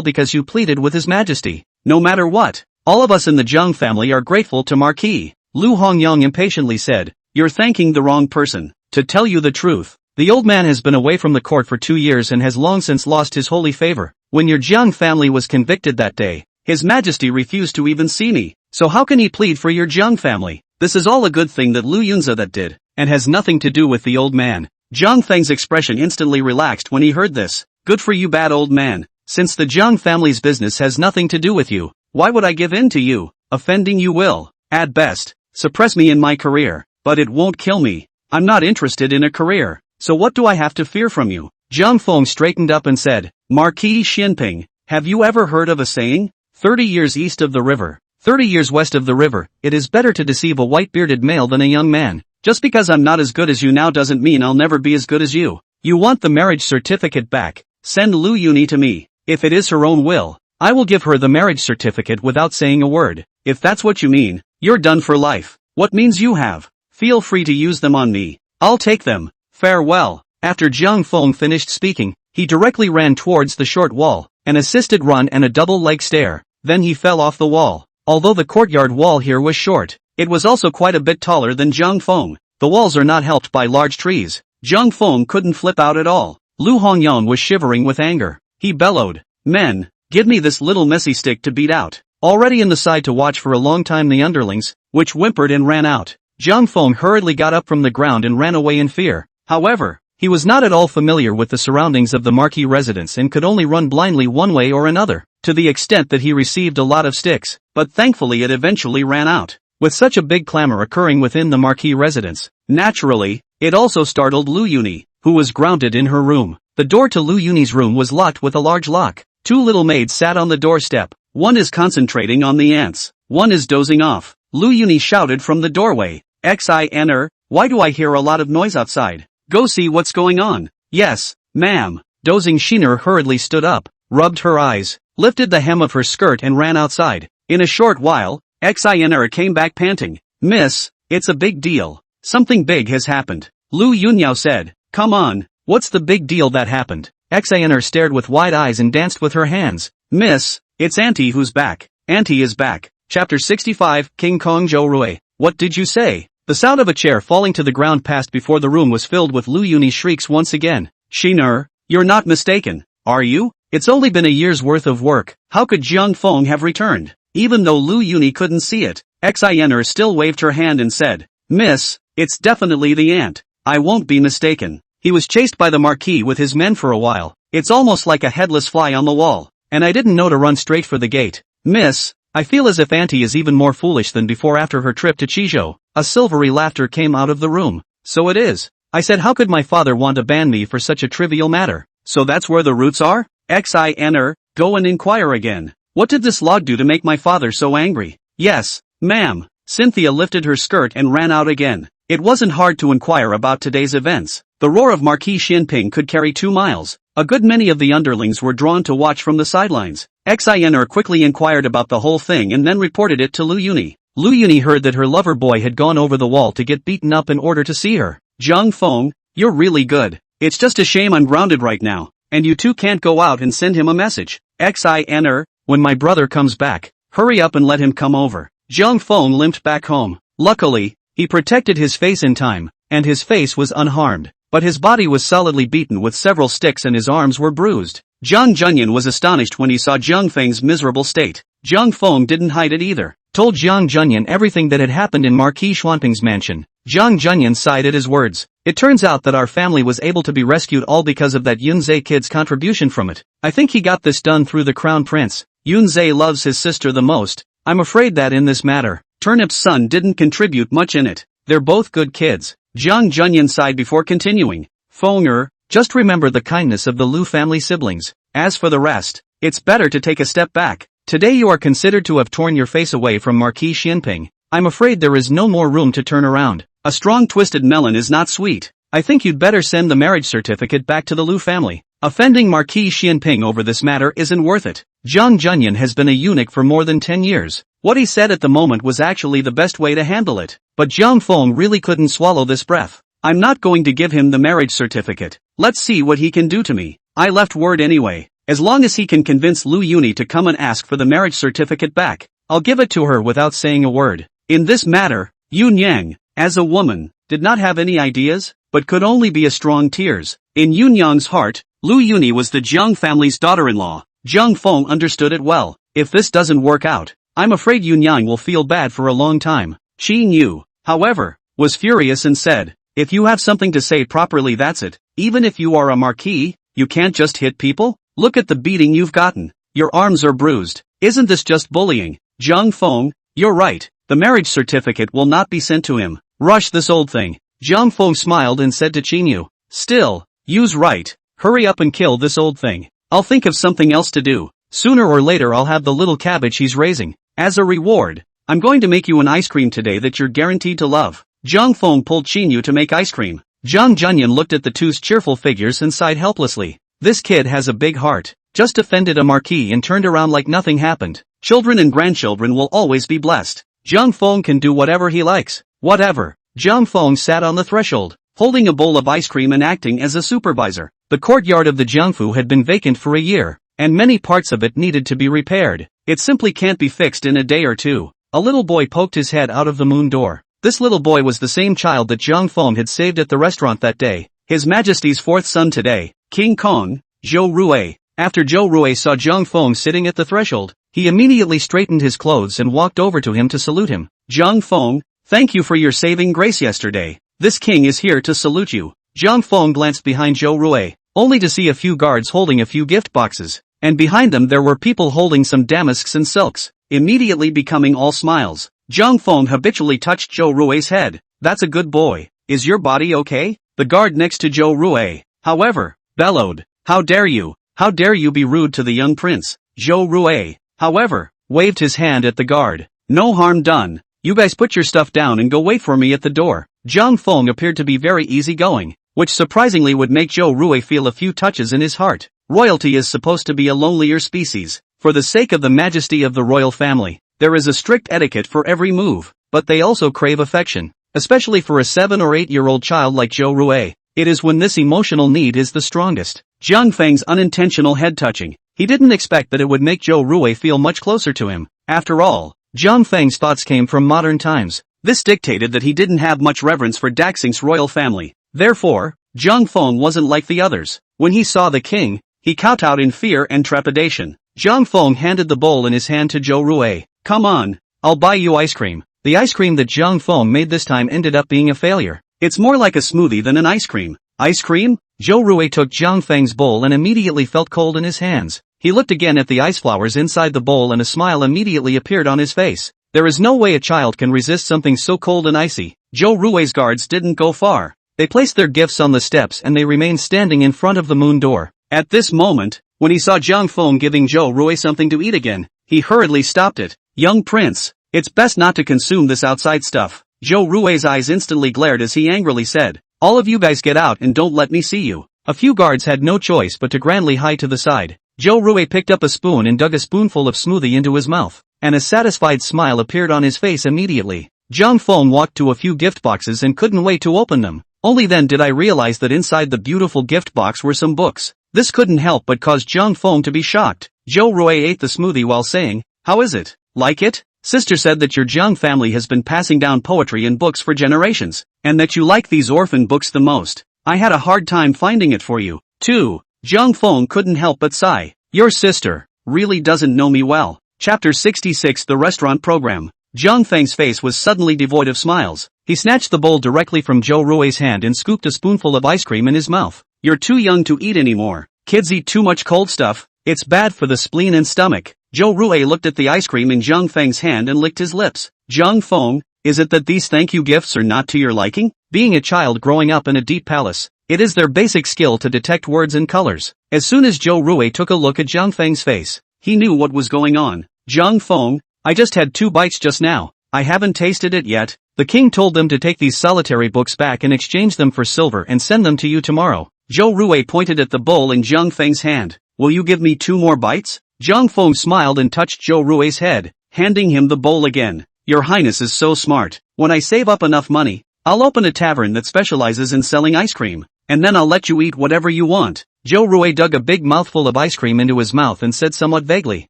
because you pleaded with His Majesty. No matter what, all of us in the Jiang family are grateful to Marquis." Lu Hongyang impatiently said, "You're thanking the wrong person. To tell you the truth, the old man has been away from the court for 2 years and has long since lost his holy favor. When your Jiang family was convicted that day, His Majesty refused to even see me. So how can he plead for your Jiang family? This is all a good thing that Lu Yunza that did, and has nothing to do with the old man." Jiang Feng's expression instantly relaxed when he heard this. "Good for you, bad old man. Since the Jiang family's business has nothing to do with you, why would I give in to you? Offending you will, at best, suppress me in my career, but it won't kill me. I'm not interested in a career, so what do I have to fear from you?" Jiang Feng straightened up and said, "Marquis Xinping, have you ever heard of a saying? 30 years east of the river, 30 years west of the river, it is better to deceive a white-bearded male than a young man. Just because I'm not as good as you now doesn't mean I'll never be as good as you. You want the marriage certificate back? Send Lu Yuni to me. If it is her own will, I will give her the marriage certificate without saying a word. If that's what you mean, you're done for life. What means you have? Feel free to use them on me. I'll take them. Farewell. After Jiang Feng finished speaking, he directly ran towards the short wall, an assisted run and a double leg stare. Then he fell off the wall. Although the courtyard wall here was short, it was also quite a bit taller than Jiang Feng. The walls are not helped by large trees. Jiang Feng couldn't flip out at all. Lu Hongyan was shivering with anger. He bellowed, "Men, give me this little messy stick to beat out." Already in the side to watch for a long time the underlings, which whimpered and ran out. Jiang Feng hurriedly got up from the ground and ran away in fear. However, he was not at all familiar with the surroundings of the marquis residence and could only run blindly one way or another, to the extent that he received a lot of sticks, but thankfully it eventually ran out. With such a big clamor occurring within the marquis residence, naturally, it also startled Lu Yuni, who was grounded in her room. The door to Lu Yuni's room was locked with a large lock. Two little maids sat on the doorstep. One is concentrating on the ants. One is dozing off. Lu Yuni shouted from the doorway, "Xiner, why do I hear a lot of noise outside? Go see what's going on." "Yes, ma'am." Dozing Shiner hurriedly stood up, rubbed her eyes, lifted the hem of her skirt and ran outside. In a short while, Xiner came back panting. "Miss, it's a big deal. Something big has happened." Lu Yunyao said, "Come on, what's the big deal that happened?" Xiner stared with wide eyes and danced with her hands. "Miss, it's Auntie who's back." "Auntie is back." Chapter 65, King Kong Zhou Rui. "What did you say?" The sound of a chair falling to the ground passed before the room was filled with Lu Yuni's shrieks once again. "Shiner, you're not mistaken, are you? It's only been a year's worth of work. How could Jiang Feng have returned?" Even though Lu Yuni couldn't see it, Xiner still waved her hand and said, "Miss, it's definitely the ant. I won't be mistaken. He was chased by the Marquis with his men for a while. It's almost like a headless fly on the wall. And I didn't know to run straight for the gate. Miss, I feel as if Auntie is even more foolish than before after her trip to Chizhou." A silvery laughter came out of the room. "So it is. I said how could my father want to ban me for such a trivial matter? So that's where the roots are? Xiner, go and inquire again. What did this log do to make my father so angry?" "Yes, ma'am." Cynthia lifted her skirt and ran out again. It wasn't hard to inquire about today's events. The roar of Marquis Xinping could carry 2 miles. A good many of the underlings were drawn to watch from the sidelines. Xiner quickly inquired about the whole thing and then reported it to Lu Yuni. Lu Yuni heard that her lover boy had gone over the wall to get beaten up in order to see her. "Jiang Feng, you're really good. It's just a shame I'm grounded right now, and you two can't go out and send him a message." "Xiner, when my brother comes back, hurry up and let him come over." Jiang Feng limped back home. Luckily, he protected his face in time, and his face was unharmed, but his body was solidly beaten with several sticks and his arms were bruised. Jiang Junyan was astonished when he saw Jiang Feng's miserable state. Jiang Feng didn't hide it either, told Jiang Junyan everything that had happened in Marquis Xuanping's mansion. Jiang Junyan sighed at his words. "It turns out that our family was able to be rescued all because of that Yunzhe kid's contribution from it. I think he got this done through the crown prince. Yunzhe loves his sister the most. I'm afraid that in this matter, Turnip's son didn't contribute much in it. They're both good kids." Jiang Junyan sighed before continuing. "Fenger, just remember the kindness of the Lu family siblings. As for the rest, it's better to take a step back. Today you are considered to have torn your face away from Marquis Xinping. I'm afraid there is no more room to turn around. A strong twisted melon is not sweet. I think you'd better send the marriage certificate back to the Lu family. Offending Marquis Xinping over this matter isn't worth it. Jiang Junyan has been a eunuch for more than 10 years. What he said at the moment was actually the best way to handle it. But Jiang Feng really couldn't swallow this breath. I'm not going to give him the marriage certificate. Let's see what he can do to me. I left word anyway. As long as he can convince Lu Yuni to come and ask for the marriage certificate back, I'll give it to her without saying a word." In this matter, Yun Yang, as a woman, did not have any ideas, but could only be a strong tears. In Yun Yang's heart, Lu Yuni was the Jiang family's daughter-in-law. Jiang Feng understood it well. If this doesn't work out, I'm afraid Yun Yang will feel bad for a long time. Xin Yu, however, was furious and said, "If you have something to say properly, that's it. Even if you are a marquis, you can't just hit people? Look at the beating you've gotten. Your arms are bruised. Isn't this just bullying?" Jiang Feng, you're right. The marriage certificate will not be sent to him. Rush this old thing. Jiang Feng smiled and said to Qin Yu, "Still, Yu's right. Hurry up and kill this old thing. I'll think of something else to do. Sooner or later I'll have the little cabbage he's raising. As a reward, I'm going to make you an ice cream today that you're guaranteed to love." Jiang Feng pulled Chinyu to make ice cream. Jiang Junyan looked at the two's cheerful figures and sighed helplessly. This kid has a big heart. Just offended a marquis and turned around like nothing happened. Children and grandchildren will always be blessed. Jiang Feng can do whatever he likes. Whatever. Jiang Feng sat on the threshold, holding a bowl of ice cream and acting as a supervisor. The courtyard of the Jiangfu had been vacant for a year, and many parts of it needed to be repaired. It simply can't be fixed in a day or two. A little boy poked his head out of the moon door. This little boy was the same child that Jiang Feng had saved at the restaurant that day. His Majesty's fourth son today, King Kong, Zhou Rui. After Zhou Rui saw Jiang Feng sitting at the threshold, he immediately straightened his clothes and walked over to him to salute him. Jiang Feng, thank you for your saving grace yesterday. This king is here to salute you. Jiang Feng glanced behind Zhou Rui, only to see a few guards holding a few gift boxes, and behind them there were people holding some damasks and silks, immediately becoming all smiles. Jiang Feng habitually touched Zhou Rui's head. That's a good boy. Is your body okay? The guard next to Zhou Rui, however, bellowed. How dare you? How dare you be rude to the young prince? Zhou Rui, however, waved his hand at the guard. No harm done. You guys put your stuff down and go wait for me at the door. Jiang Feng appeared to be very easygoing, which surprisingly would make Zhou Rui feel a few touches in his heart. Royalty is supposed to be a lonelier species. For the sake of the majesty of the royal family, there is a strict etiquette for every move, but they also crave affection, especially for a 7 or 8-year-old child like Zhou Rui. It is when this emotional need is the strongest. Jiang Feng's unintentional head-touching. He didn't expect that it would make Zhou Rui feel much closer to him. After all, Jiang Feng's thoughts came from modern times. This dictated that he didn't have much reverence for Daxing's royal family. Therefore, Jiang Feng wasn't like the others. When he saw the king, he kowtowed in fear and trepidation. Jiang Feng handed the bowl in his hand to Zhou Rui. Come on, I'll buy you ice cream. The ice cream that Jiang Feng made this time ended up being a failure. It's more like a smoothie than an ice cream. Ice cream? Zhou Rui took Jiang Feng's bowl and immediately felt cold in his hands. He looked again at the ice flowers inside the bowl and a smile immediately appeared on his face. There is no way a child can resist something so cold and icy. Zhou Rui's guards didn't go far. They placed their gifts on the steps and they remained standing in front of the moon door. At this moment, when he saw Jiang Feng giving Zhou Rui something to eat again, he hurriedly stopped it. Young prince, it's best not to consume this outside stuff. Zhou Rui's eyes instantly glared as he angrily said, all of you guys get out and don't let me see you. A few guards had no choice but to grandly hie to the side. Zhou Rui picked up a spoon and dug a spoonful of smoothie into his mouth, and a satisfied smile appeared on his face immediately. Jiang Feng walked to a few gift boxes and couldn't wait to open them. Only then did I realize that inside the beautiful gift box were some books. This couldn't help but cause Jiang Feng to be shocked. Zhou Rui ate the smoothie while saying, how is it? Like it? Sister said that your Jiang family has been passing down poetry and books for generations, and that you like these orphan books the most. I had a hard time finding it for you, too. Jiang Feng couldn't help but sigh. Your sister really doesn't know me well. Chapter 66 The Restaurant Program. Jiang Feng's face was suddenly devoid of smiles. He snatched the bowl directly from Zhou Rui's hand and scooped a spoonful of ice cream in his mouth. You're too young to eat anymore. Kids eat too much cold stuff. It's bad for the spleen and stomach. Zhou Rui looked at the ice cream in Jiang Feng's hand and licked his lips. Jiang Feng, is it that these thank you gifts are not to your liking? Being a child growing up in a deep palace, it is their basic skill to detect words and colors. As soon as Zhou Rui took a look at Jiang Feng's face, he knew what was going on. Jiang Feng, I just had 2 bites just now. I haven't tasted it yet. The king told them to take these solitary books back and exchange them for silver and send them to you tomorrow. Zhou Rui pointed at the bowl in Jiang Feng's hand. Will you give me 2 more bites? Jiang Feng smiled and touched Zhou Rui's head, handing him the bowl again. Your highness is so smart. When I save up enough money, I'll open a tavern that specializes in selling ice cream, and then I'll let you eat whatever you want. Zhou Rui dug a big mouthful of ice cream into his mouth and said somewhat vaguely,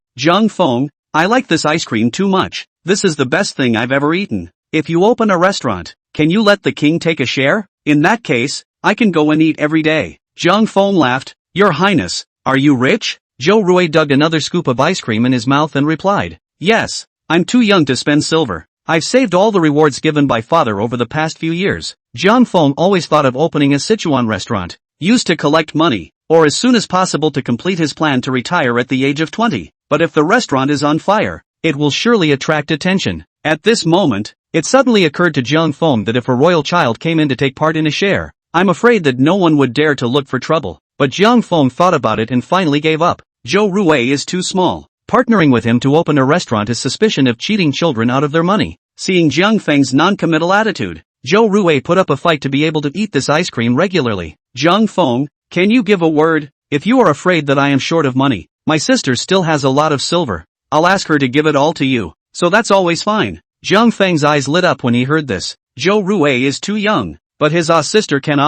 Jiang Feng, I like this ice cream too much. This is the best thing I've ever eaten. If you open a restaurant, can you let the king take a share? In that case, I can go and eat every day. Jiang Feng laughed. Your highness, are you rich? Zhou Rui dug another scoop of ice cream in his mouth and replied, yes, I'm too young to spend silver. I've saved all the rewards given by father over the past few years. Jiang Feng always thought of opening a Sichuan restaurant, used to collect money, or as soon as possible to complete his plan to retire at the age of 20. But if the restaurant is on fire, it will surely attract attention. At this moment, it suddenly occurred to Jiang Feng that if a royal child came in to take part in a share, I'm afraid that no one would dare to look for trouble. But Jiang Feng thought about it and finally gave up. Zhou Rui is too small. Partnering with him to open a restaurant is suspicion of cheating children out of their money. Seeing Jiang Feng's non-committal attitude, Zhou Ruwei put up a fight to be able to eat this ice cream regularly. Zhang Feng, can you give a word? If you are afraid that I am short of money, my sister still has a lot of silver. I'll ask her to give it all to you, so that's always fine. Zhang Feng's eyes lit up when he heard this. Zhou Ruwei is too young, but his sister can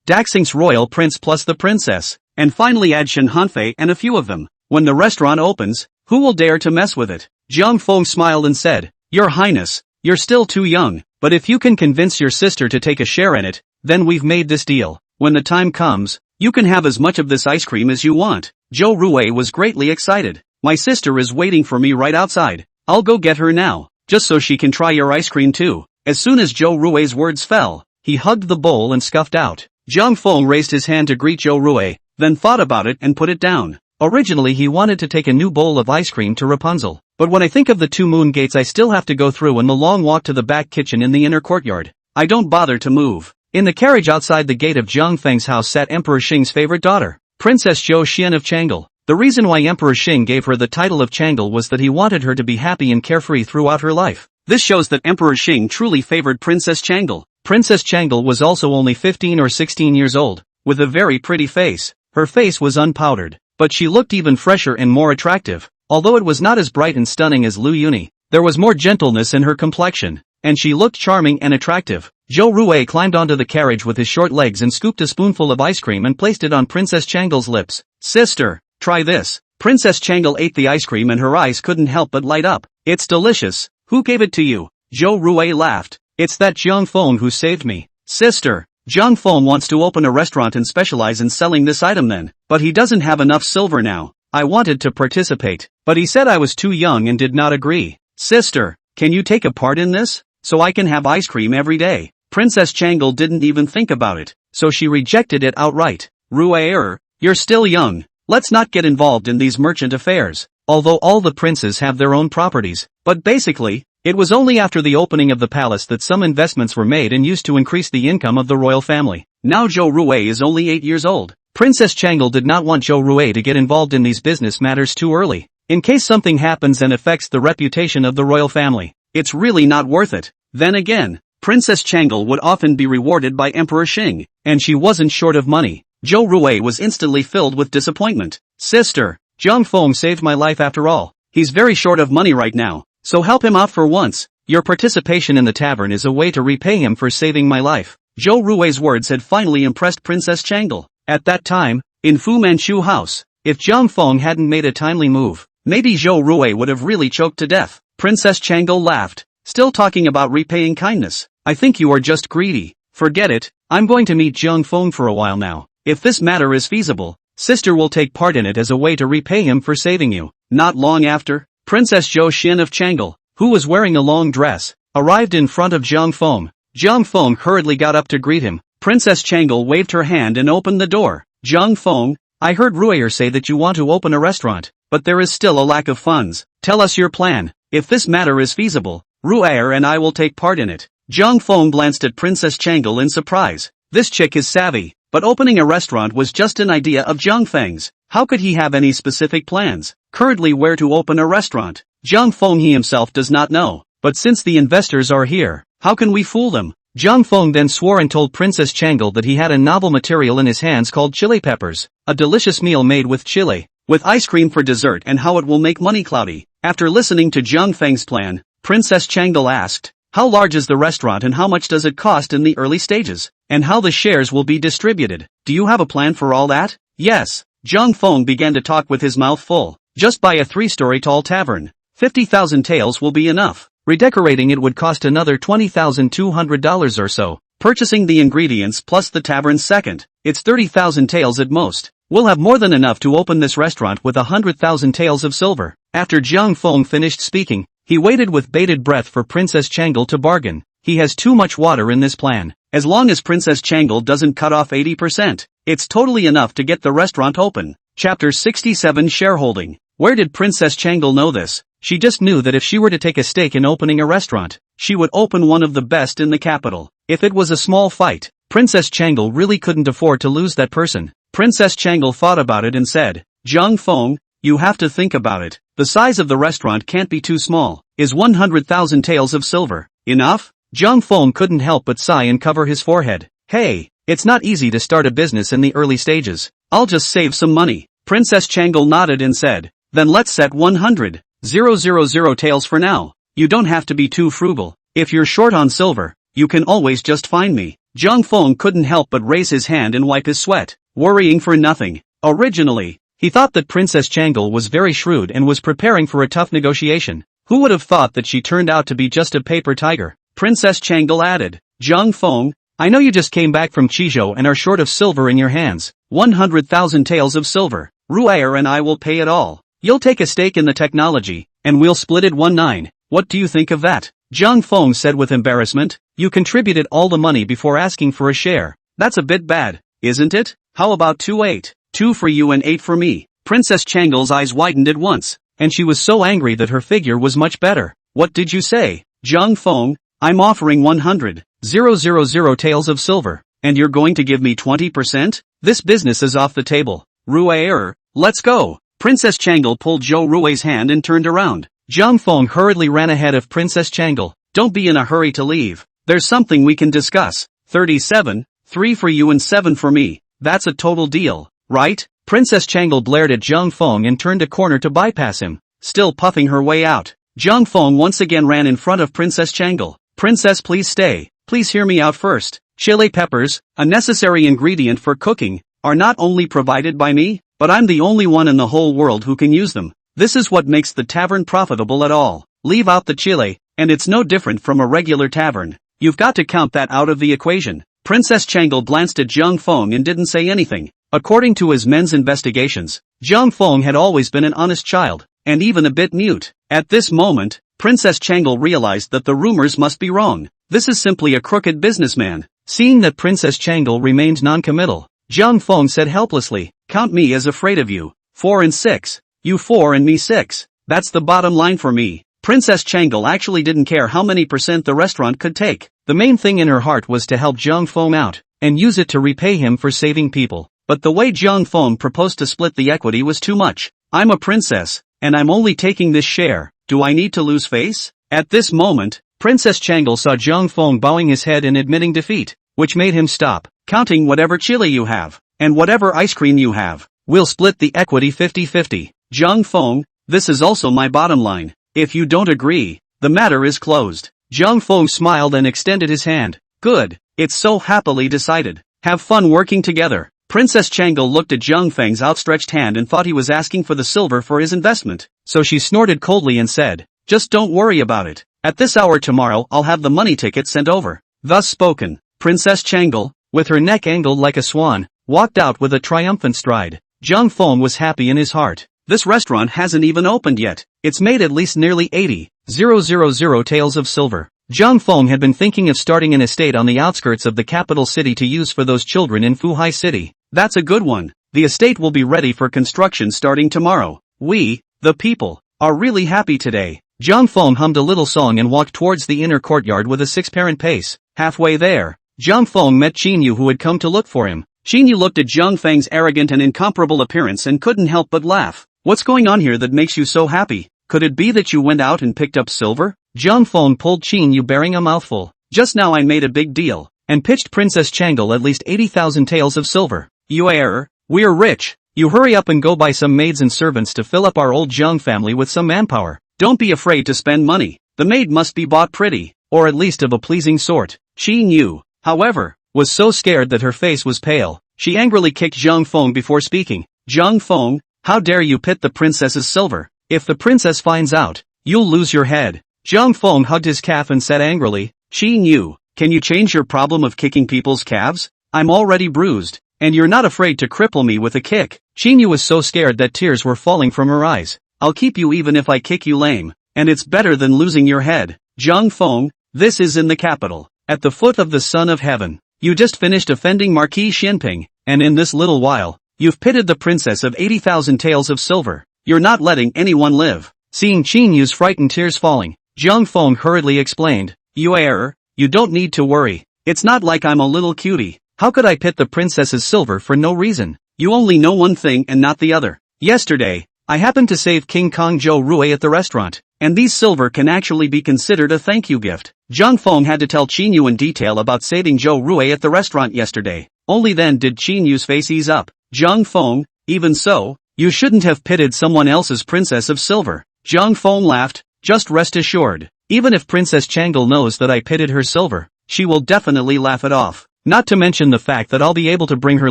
Daxing's royal prince plus the princess, and finally add Shen Hanfei and a few of them. When the restaurant opens, who will dare to mess with it? Zhang Feng smiled and said, Your Highness, you're still too young, but if you can convince your sister to take a share in it, then we've made this deal. When the time comes, you can have as much of this ice cream as you want. Zhou Ruwei was greatly excited. My sister is waiting for me right outside. I'll go get her now, just so she can try your ice cream too. As soon as Zhou Ruwei's words fell, he hugged the bowl and scuffed out. Zhang Feng raised his hand to greet Zhou Ruwei, then thought about it and put it down. Originally he wanted to take a new bowl of ice cream to Rapunzel, but when I think of the 2 moon gates I still have to go through and the long walk to the back kitchen in the inner courtyard, I don't bother to move. In the carriage outside the gate of Zhang Feng's house sat Emperor Xing's favorite daughter, Princess Zhou Xian of Chang'e. The reason why Emperor Xing gave her the title of Chang'e was that he wanted her to be happy and carefree throughout her life. This shows that Emperor Xing truly favored Princess Chang'e. Princess Chang'e was also only 15 or 16 years old, with a very pretty face. Her face was unpowdered, but she looked even fresher and more attractive. Although it was not as bright and stunning as Lu Yuni, there was more gentleness in her complexion, and she looked charming and attractive. Zhou Ruwei climbed onto the carriage with his short legs and scooped a spoonful of ice cream and placed it on Princess Chang'e's lips. Sister, try this. Princess Chang'e ate the ice cream and her eyes couldn't help but light up. It's delicious. Who gave it to you? Zhou Ruwei laughed. It's that Zhang Feng who saved me. Sister, Zhang Feng wants to open a restaurant and specialize in selling this item then, but he doesn't have enough silver now. I wanted to participate, but he said I was too young and did not agree. Sister, can you take a part in this, so I can have ice cream every day? Princess Chang'e didn't even think about it, so she rejected it outright. Ruwei, you're still young. Let's not get involved in these merchant affairs. Although all the princes have their own properties, but basically, it was only after the opening of the palace that some investments were made and used to increase the income of the royal family. Now Zhou Ruwei is only 8 years old. Princess Chang'e did not want Zhou Ruwei to get involved in these business matters too early, in case something happens and affects the reputation of the royal family. It's really not worth it. Then again, Princess Chang'e would often be rewarded by Emperor Xing, and she wasn't short of money. Zhou Ruwei was instantly filled with disappointment. Sister, Zhang Feng saved my life after all. He's very short of money right now, so help him out for once. Your participation in the tavern is a way to repay him for saving my life. Zhou Ruwei's words had finally impressed Princess Chang'e. At that time, in Fu Manchu house, if Zhang Feng hadn't made a timely move, maybe Zhou Ruwei would have really choked to death. Princess Chang'e laughed. Still talking about repaying kindness? I think you are just greedy. Forget it, I'm going to meet Zhang Feng for a while now. If this matter is feasible, sister will take part in it as a way to repay him for saving you. Not long after, Princess Zhou Xian of Chang'e, who was wearing a long dress, arrived in front of Zhang Feng. Zhang Feng hurriedly got up to greet him. Princess Chang'e waved her hand and opened the door. Zhang Feng, I heard Ruwei say that you want to open a restaurant, but there is still a lack of funds. Tell us your plan. If this matter is feasible, Ruwei and I will take part in it. Zhang Feng glanced at Princess Chang'e in surprise. This chick is savvy, but opening a restaurant was just an idea of Zhang Feng's. How could he have any specific plans? Currently where to open a restaurant? Zhang Feng he himself does not know, but since the investors are here, how can we fool them? Zhang Feng then swore and told Princess Chang'e that he had a novel material in his hands called chili peppers, a delicious meal made with chili, with ice cream for dessert and how it will make money cloudy. After listening to Zhang Feng's plan, Princess Chang'e asked, how large is the restaurant and how much does it cost in the early stages, and how the shares will be distributed? Do you have a plan for all that? Yes. Zhang Feng began to talk with his mouth full. Just buy a 3-story tall tavern. 50,000 taels will be enough. Redecorating it would cost another $20,200 or so. Purchasing the ingredients plus the tavern's second, it's 30,000 taels at most. We'll have more than enough to open this restaurant with 100,000 taels of silver. After Zhang Feng finished speaking, he waited with bated breath for Princess Chang'e to bargain. He has too much water in this plan. As long as Princess Chang'e doesn't cut off 80%, it's totally enough to get the restaurant open. Chapter 67 Shareholding. Where did Princess Chang'e know this? She just knew that if she were to take a stake in opening a restaurant, she would open one of the best in the capital. If it was a small fight, Princess Chang'e really couldn't afford to lose that person. Princess Chang'e thought about it and said, Zhang Feng, you have to think about it. The size of the restaurant can't be too small. Is 100,000 taels of silver enough? Zhang Feng couldn't help but sigh and cover his forehead. Hey, it's not easy to start a business in the early stages. I'll just save some money. Princess Changle nodded and said, then let's set 100,000 taels for now. You don't have to be too frugal. If you're short on silver, you can always just find me. Zhang Feng couldn't help but raise his hand and wipe his sweat, worrying for nothing. Originally, he thought that Princess Changle was very shrewd and was preparing for a tough negotiation. Who would have thought that she turned out to be just a paper tiger? Princess Changle added, Zhang Feng, I know you just came back from Qizhou and are short of silver in your hands. 100,000 taels of silver. Ru'er and I will pay it all. You'll take a stake in the technology, and we'll split it 1/9. What do you think of that? Zhang Feng said with embarrassment. You contributed all the money before asking for a share. That's a bit bad, isn't it? How about 2/8? 2 for you and 8 for me. Princess Changle's eyes widened at once, and she was so angry that her figure was much better. What did you say? Zhang Feng, I'm offering 100,000 taels of silver, and you're going to give me 20%? This business is off the table. Ru'er, let's go. Princess Changle pulled Zhou Rui's hand and turned around. Zhang Feng hurriedly ran ahead of Princess Changle. Don't be in a hurry to leave. There's something we can discuss. 37, 3 for you and 7 for me. That's a total deal, right? Princess Changle glared at Zhang Feng and turned a corner to bypass him, still puffing her way out. Zhang Feng once again ran in front of Princess Changle. Princess, please stay. Please hear me out first. Chili peppers, a necessary ingredient for cooking, are not only provided by me, but I'm the only one in the whole world who can use them. This is what makes the tavern profitable at all. Leave out the chili, and it's no different from a regular tavern. You've got to count that out of the equation. Princess Changle glanced at Zhang Feng and didn't say anything. According to his men's investigations, Zhang Feng had always been an honest child, and even a bit mute. At this moment, Princess Changle realized that the rumors must be wrong. This is simply a crooked businessman. Seeing that Princess Changle remained non-committal, Zhang Feng said helplessly, count me as afraid of you. 4 and 6. You 4 and me 6. That's the bottom line for me. Princess Changle actually didn't care how many % the restaurant could take. The main thing in her heart was to help Zhang Feng out, and use it to repay him for saving people. But the way Zhang Feng proposed to split the equity was too much. I'm a princess, and I'm only taking this share. Do I need to lose face? At this moment, Princess Changle saw Zhang Feng bowing his head and admitting defeat, which made him stop. Counting whatever chili you have, and whatever ice cream you have, we'll split the equity 50-50. Zhang Feng, this is also my bottom line. If you don't agree, the matter is closed. Zhang Feng smiled and extended his hand. Good, it's so happily decided. Have fun working together. Princess Changle looked at Zhang Feng's outstretched hand and thought he was asking for the silver for his investment, so she snorted coldly and said, just don't worry about it. At this hour tomorrow I'll have the money ticket sent over. Thus spoken, Princess Changle, with her neck angled like a swan, walked out with a triumphant stride. Zhang Feng was happy in his heart. This restaurant hasn't even opened yet. It's made at least nearly 80,000 taels of silver. Zhang Feng had been thinking of starting an estate on the outskirts of the capital city to use for those children in Fuhai city. That's a good one. The estate will be ready for construction starting tomorrow. We, the people, are really happy today. Zhang Feng hummed a little song and walked towards the inner courtyard with a six-parent pace. Halfway there, Zhang Feng met Qinyu, who had come to look for him. Qinyu looked at Zhang Feng's arrogant and incomparable appearance and couldn't help but laugh. What's going on here that makes you so happy? Could it be that you went out and picked up silver? Zhang Feng pulled Qinyu bearing a mouthful. Just now I made a big deal, and pitched Princess Changle at least 80,000 taels of silver. We're rich. You hurry up and go buy some maids and servants to fill up our old Zhang family with some manpower. Don't be afraid to spend money. The maid must be bought pretty, or at least of a pleasing sort. Qinyu, however, was so scared that her face was pale. She angrily kicked Zhang Feng before speaking. Zhang Feng, how dare you pit the princess's silver? If the princess finds out, you'll lose your head. Zhang Feng hugged his calf and said angrily, Qinyu, can you change your problem of kicking people's calves? I'm already bruised, and you're not afraid to cripple me with a kick. Qinyu was so scared that tears were falling from her eyes. I'll keep you even if I kick you lame, and it's better than losing your head. Zhang Feng, this is in the capital, at the foot of the Son of Heaven. You just finished offending Marquis Xinping, and in this little while, you've pitted the princess of 80,000 taels of silver. You're not letting anyone live. Seeing Qinyu's frightened tears falling, Zhang Feng hurriedly explained, you don't need to worry. It's not like I'm a little cutie. How could I pit the princess's silver for no reason? You only know one thing and not the other. Yesterday, I happened to save King Kong Zhou Rui at the restaurant. and these silver can actually be considered a thank you gift. Zhang Feng had to tell Qin Yu in detail about saving Zhou Rui at the restaurant yesterday. Only then did Qin Yu's face ease up. Zhang Feng, even so, you shouldn't have pitted someone else's princess of silver. Zhang Feng laughed, just rest assured. Even if Princess Changle knows that I pitted her silver, she will definitely laugh it off. Not to mention the fact that I'll be able to bring her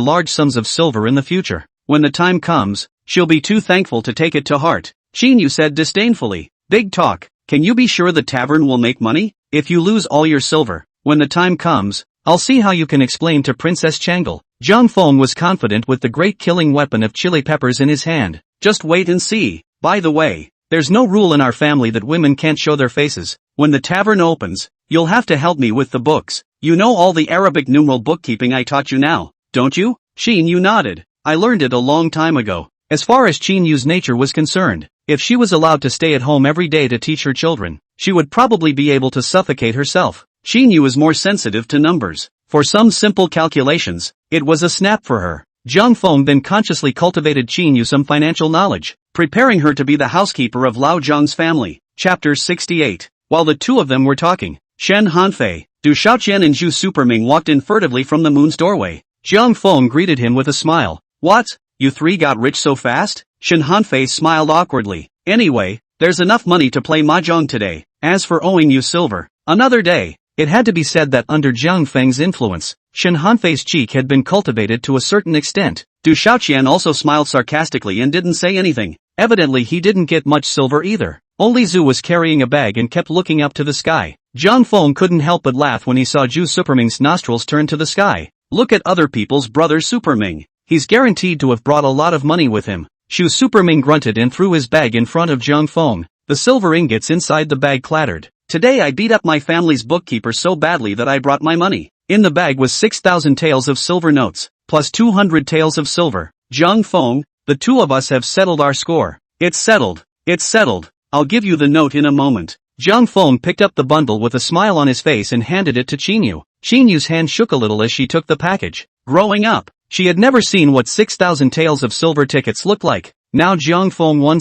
large sums of silver in the future. When the time comes, she'll be too thankful to take it to heart. Qin Yu said disdainfully. Big talk, can you be sure the tavern will make money? If you lose all your silver, when the time comes, I'll see how you can explain to Princess Changle. Zhang Feng was confident with the great killing weapon of chili peppers in his hand. Just wait and see. By the way, there's no rule in our family that women can't show their faces. When the tavern opens, you'll have to help me with the books. You know all the Arabic numeral bookkeeping I taught you now, don't you? Qin Yu nodded. I learned it a long time ago. As far as Qin Yu's nature was concerned, if she was allowed to stay at home every day to teach her children, she would probably be able to suffocate herself. Qin Yu is more sensitive to numbers. For some simple calculations, it was a snap for her. Zhang Feng then consciously cultivated Qin Yu some financial knowledge, preparing her to be the housekeeper of Lao Zhang's family. Chapter 68. While the two of them were talking, Shen Hanfei, Du Shaoqian and Zhu Superming walked in furtively from the moon's doorway. Zhang Feng greeted him with a smile. What? You three got rich so fast? Shen Hanfei smiled awkwardly. Anyway, there's enough money to play mahjong today. As for owing you silver, another day. It had to be said that under Zhang Feng's influence, Shen Hanfei's cheek had been cultivated to a certain extent. Du Shaoqian also smiled sarcastically and didn't say anything. Evidently he didn't get much silver either. Only Zhu was carrying a bag and kept looking up to the sky. Zhang Feng couldn't help but laugh when he saw Zhu Superming's nostrils turn to the sky. Look at other people's brother Superming. He's guaranteed to have brought a lot of money with him. Zhu Superming grunted and threw his bag in front of Zhang Feng. The silver ingots inside the bag clattered. Today I beat up my family's bookkeeper so badly that I brought my money. In the bag was 6,000 taels of silver notes, plus 200 taels of silver. Zhang Feng, the two of us have settled our score. It's settled. It's settled. I'll give you the note in a moment. Zhang Feng picked up the bundle with a smile on his face and handed it to Qin Yu. Qin Yu's hand shook a little as she took the package. Growing up, she had never seen what 6,000 taels of silver tickets looked like. Now Zhang Feng won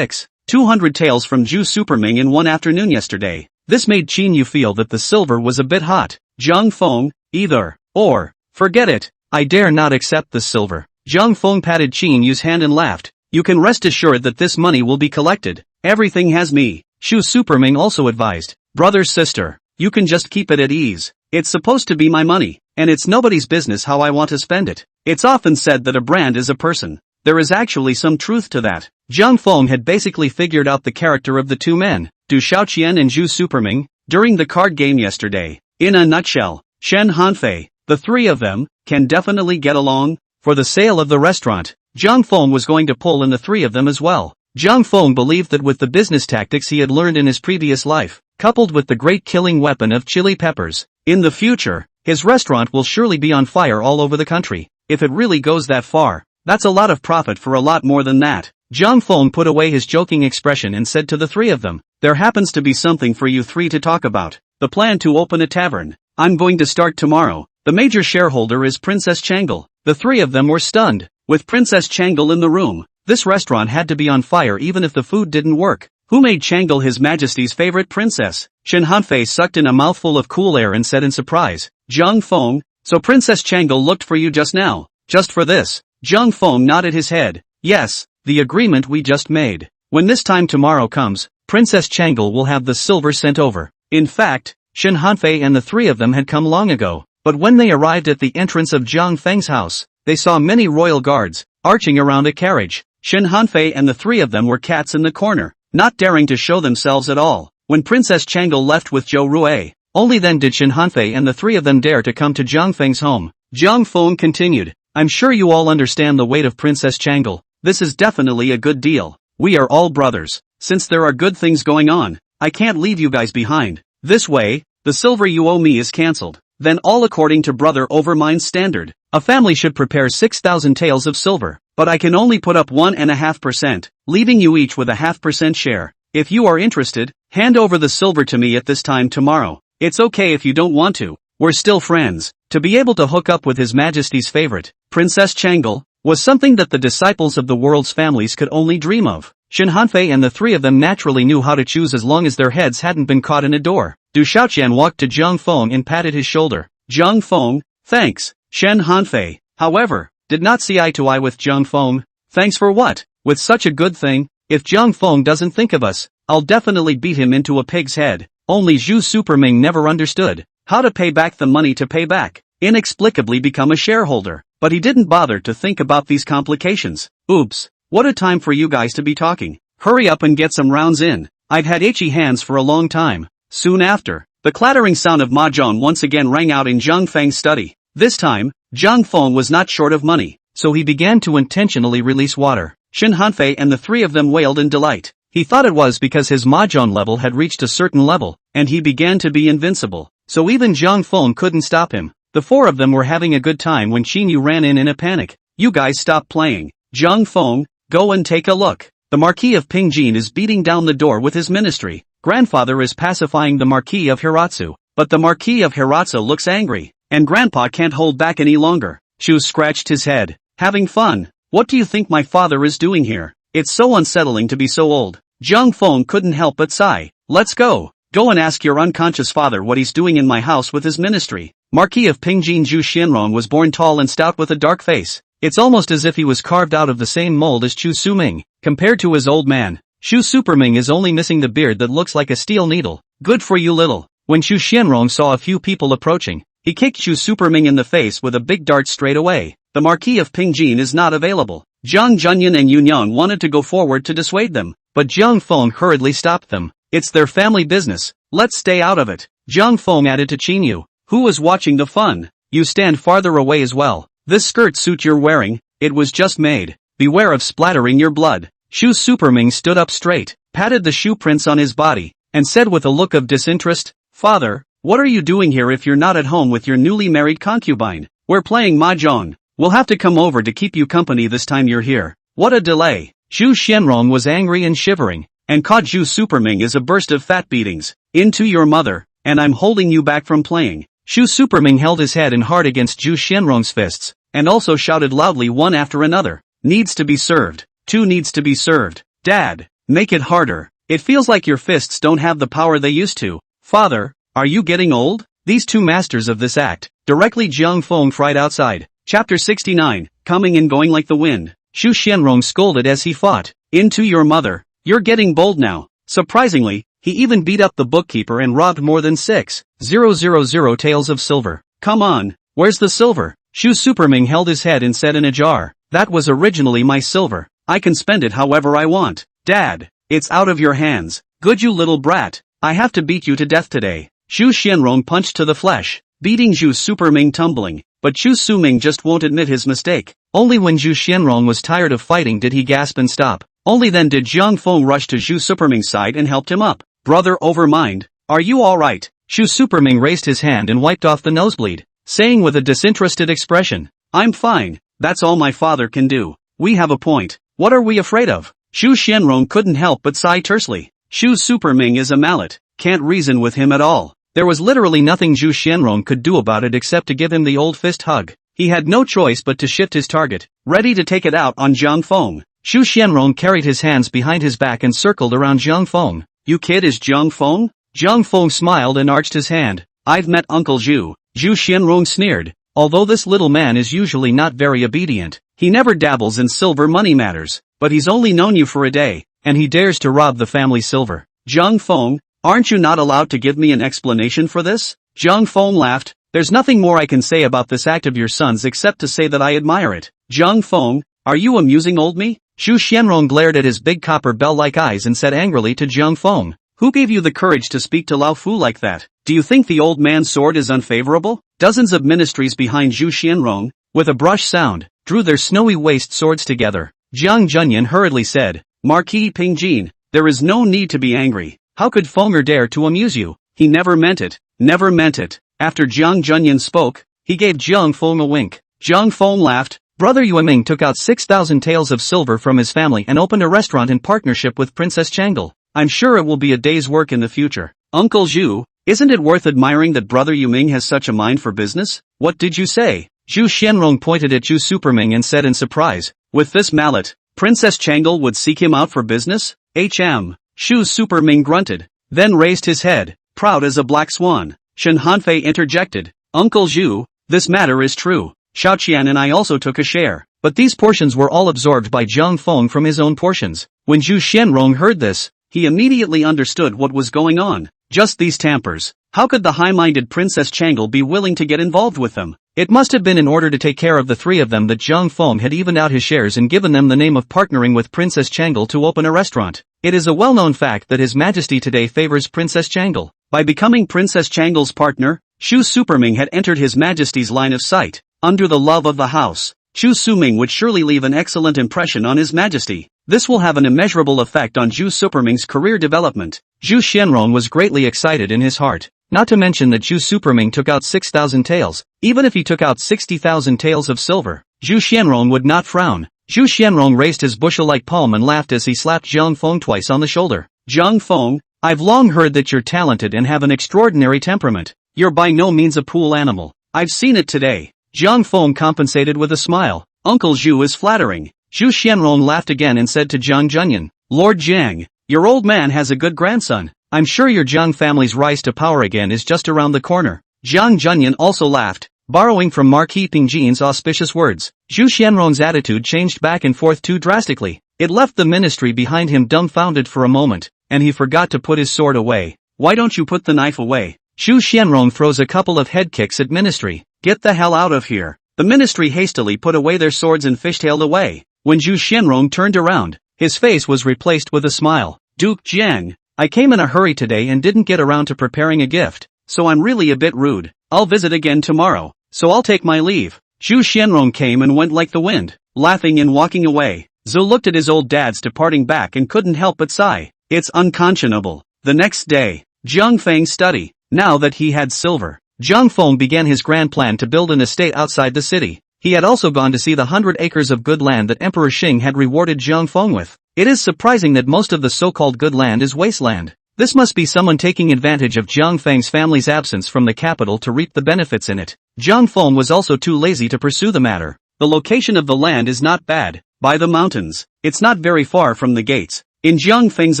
200 taels from Zhu Superming in one afternoon yesterday. This made Qin Yu feel that the silver was a bit hot. Zhang Feng, either or. Forget it. I dare not accept this silver. Zhang Feng patted Qin Yu's hand and laughed. You can rest assured that this money will be collected. Everything has me. Zhu Superming also advised. Brother sister, you can just keep it at ease. It's supposed to be my money, and it's nobody's business how I want to spend it. It's often said that a brand is a person. There is actually some truth to that. Zhang Feng had basically figured out the character of the two men, Du Shaoqian and Zhu Superming, during the card game yesterday. In a nutshell, Shen Hanfei, the three of them, can definitely get along. For the sale of the restaurant, Zhang Feng was going to pull in the three of them as well. Zhang Feng believed that with the business tactics he had learned in his previous life, coupled with the great killing weapon of chili peppers, in the future, his restaurant will surely be on fire all over the country. If it really goes that far, that's a lot of profit for a lot more than that. Zhang Feng put away his joking expression and said to the three of them, there happens to be something for you three to talk about. The plan to open a tavern. I'm going to start tomorrow. The major shareholder is Princess Changle. The three of them were stunned. With Princess Changle in the room, this restaurant had to be on fire even if the food didn't work. Who made Changle His Majesty's favorite princess? Shen Hanfei sucked in a mouthful of cool air and said in surprise. Zhang Feng, so Princess Changle looked for you just now, just for this? Zhang Feng nodded his head. Yes, the agreement we just made. When this time tomorrow comes, Princess Changle will have the silver sent over. In fact, Shen Hanfei and the three of them had come long ago, but when they arrived at the entrance of Zhang Feng's house, they saw many royal guards, arching around a carriage. Shen Hanfei and the three of them were cats in the corner, not daring to show themselves at all. When Princess Changle left with Zhou Rui, only then did Shen Hanfei and the three of them dare to come to Zhang Feng's home. Zhang Feng continued, I'm sure you all understand the weight of Princess Changle. This is definitely a good deal. We are all brothers. Since there are good things going on, I can't leave you guys behind. This way, the silver you owe me is cancelled. Then all according to brother over mine's standard. A family should prepare 6,000 taels of silver, but I can only put up 1.5%, leaving you each with a 0.5% share. If you are interested, hand over the silver to me at this time tomorrow. It's okay if you don't want to. We're still friends. To be able to hook up with His Majesty's favorite, Princess Changle, was something that the disciples of the world's families could only dream of. Shin Hanfei and the three of them naturally knew how to choose as long as their heads hadn't been caught in a door. Du Xiaoqian walked to Zhang Feng and patted his shoulder. Zhang Feng, thanks. Shen Hanfei, however, did not see eye to eye with Zhang Feng. Thanks for what? With such a good thing? If Zhang Feng doesn't think of us, I'll definitely beat him into a pig's head. Only Zhu Superming never understood how to pay back the money to pay back. Inexplicably become a shareholder. But he didn't bother to think about these complications. Oops. What a time for you guys to be talking. Hurry up and get some rounds in. I've had itchy hands for a long time. Soon after, the clattering sound of mahjong once again rang out in Zhang Feng's study. This time, Zhang Feng was not short of money, so he began to intentionally release water. Shin Hanfei and the three of them wailed in delight. He thought it was because his mahjong level had reached a certain level, and he began to be invincible. So even Zhang Feng couldn't stop him. The four of them were having a good time when Qin Yu ran in a panic. You guys stop playing. Zhang Feng, go and take a look. The Marquis of Pingjin is beating down the door with his ministry. Grandfather is pacifying the Marquis of Hiratsu. But the Marquis of Hiratsu looks angry, and Grandpa can't hold back any longer. Shu scratched his head. Having fun. What do you think my father is doing here? It's so unsettling to be so old. Zhang Feng couldn't help but sigh. Let's go. Go and ask your unconscious father what he's doing in my house with his ministry. Marquis of Pingjin Zhu Xianrong was born tall and stout with a dark face. It's almost as if he was carved out of the same mold as Chu Suming. Compared to his old man, Shu Superming is only missing the beard that looks like a steel needle. Good for you little. When Chu Xianrong saw a few people approaching, he kicked Chu Superming in the face with a big dart straight away. The Marquis of Pingjin is not available. Zhang Junyan and Yunyang wanted to go forward to dissuade them, but Zhang Feng hurriedly stopped them. It's their family business. Let's stay out of it. Zhang Feng added to Qin Yu, who was watching the fun. You stand farther away as well. This skirt suit you're wearing, it was just made. Beware of splattering your blood. Shu Superming stood up straight, patted the shoe prints on his body, and said with a look of disinterest, Father, what are you doing here if you're not at home with your newly married concubine? We're playing mahjong. We'll have to come over to keep you company this time you're here. What a delay. Zhu Xianrong was angry and shivering, and caught Zhu Superming as a burst of fat beatings. Into your mother, and I'm holding you back from playing. Shu Superming held his head and hard against Zhu Xianrong's fists, and also shouted loudly one after another. Needs to be served. Two needs to be served. Dad, make it harder. It feels like your fists don't have the power they used to. Father, are you getting old? These two masters of this act, directly Zhang Feng fried outside. Chapter 69, coming and going like the wind. Shu Xianrong scolded as he fought. Into your mother. You're getting bold now. Surprisingly, he even beat up the bookkeeper and robbed more than 6,000 taels of silver. Come on, where's the silver? Shu Superming held his head and said in a jar, that was originally my silver. I can spend it however I want. Dad, it's out of your hands. Good you little brat. I have to beat you to death today. Shu Xianrong punched to the flesh, beating Zhu Superming tumbling, but Chu Suming just won't admit his mistake. Only when Zhu Xianrong was tired of fighting did he gasp and stop. Only then did Zhang Feng rush to Zhu Superming's side and helped him up. Brother over mind, are you alright? Zhu Superming raised his hand and wiped off the nosebleed, saying with a disinterested expression, I'm fine, that's all my father can do. We have a point, what are we afraid of? Shu Xianrong couldn't help but sigh tersely. Shu Superming is a mallet, can't reason with him at all. There was literally nothing Zhu Xianrong could do about it except to give him the old fist hug. He had no choice but to shift his target, ready to take it out on Zhang Feng. Shu Xianrong carried his hands behind his back and circled around Zhang Feng. You kid is Zhang Feng? Zhang Feng smiled and arched his hand. I've met Uncle Zhu. Zhu Xianrong sneered. Although this little man is usually not very obedient, he never dabbles in silver money matters, but he's only known you for a day, and he dares to rob the family silver. Zhang Feng, aren't you not allowed to give me an explanation for this? Zhang Feng laughed. There's nothing more I can say about this act of your son's except to say that I admire it. Zhang Feng, are you amusing old me? Shu Xianrong glared at his big copper bell-like eyes and said angrily to Zhang Feng, who gave you the courage to speak to Lao Fu like that? Do you think the old man's sword is unfavorable? Dozens of ministries behind Zhu Xianrong, with a brush sound, drew their snowy waist swords together. Zhang Junyan hurriedly said, Marquis Pingjin, there is no need to be angry. How could Fenger dare to amuse you? He never meant it, never meant it. After Zhang Junyan spoke, he gave Zhang Feng a wink. Zhang Feng laughed. Brother Yueming took out 6,000 taels of silver from his family and opened a restaurant in partnership with Princess Changle. I'm sure it will be a day's work in the future. Uncle Zhu, isn't it worth admiring that Brother Yuming has such a mind for business? What did you say? Zhu Xianrong pointed at Zhu Superming and said in surprise, with this mallet, Princess Changle would seek him out for business? Shu Superming grunted, then raised his head, proud as a black swan. Shen Hanfei interjected, Uncle Zhu, this matter is true. Xiaoqian and I also took a share, but these portions were all absorbed by Zhang Feng from his own portions. When Zhu Xianrong heard this, he immediately understood what was going on. Just these tampers. How could the high-minded Princess Changle be willing to get involved with them? It must have been in order to take care of the three of them that Zhang Feng had evened out his shares and given them the name of partnering with Princess Changle to open a restaurant. It is a well-known fact that His Majesty today favors Princess Changle. By becoming Princess Changle's partner, Shu Superming had entered His Majesty's line of sight. Under the love of the house, Shu Suming would surely leave an excellent impression on His Majesty. This will have an immeasurable effect on Zhu Superming's career development. Zhu Xianrong was greatly excited in his heart. Not to mention that Zhu Superming took out 6,000 taels. Even if he took out 60,000 taels of silver, Zhu Xianrong would not frown. Zhu Xianrong raised his bushel-like palm and laughed as he slapped Zhang Feng twice on the shoulder. Zhang Feng, I've long heard that you're talented and have an extraordinary temperament. You're by no means a pool animal. I've seen it today. Zhang Feng compensated with a smile. Uncle Zhu is flattering. Zhu Xianrong laughed again and said to Zhang Junyan, Lord Jiang, your old man has a good grandson. I'm sure your Zhang family's rise to power again is just around the corner. Zhang Junyan also laughed, borrowing from Marquis Pingjin's auspicious words. Zhu Xianrong's attitude changed back and forth too drastically. It left the ministry behind him dumbfounded for a moment, and he forgot to put his sword away. Why don't you put the knife away? Zhu Xianrong throws a couple of head kicks at ministry. Get the hell out of here. The ministry hastily put away their swords and fishtailed away. When Zhu Xianrong turned around, his face was replaced with a smile. Duke Jiang, I came in a hurry today and didn't get around to preparing a gift, so I'm really a bit rude. I'll visit again tomorrow, so I'll take my leave. Zhu Xianrong came and went like the wind, laughing and walking away. Zhou looked at his old dad's departing back and couldn't help but sigh. It's unconscionable. The next day, Zhang Feng's study. Now that he had silver, Zhang Feng began his grand plan to build an estate outside the city. He had also gone to see the 100 acres of good land that Emperor Xing had rewarded Zhang Feng with. It is surprising that most of the so-called good land is wasteland. This must be someone taking advantage of Zhang Feng's family's absence from the capital to reap the benefits in it. Zhang Feng was also too lazy to pursue the matter. The location of the land is not bad. By the mountains. It's not very far from the gates. In Zhang Feng's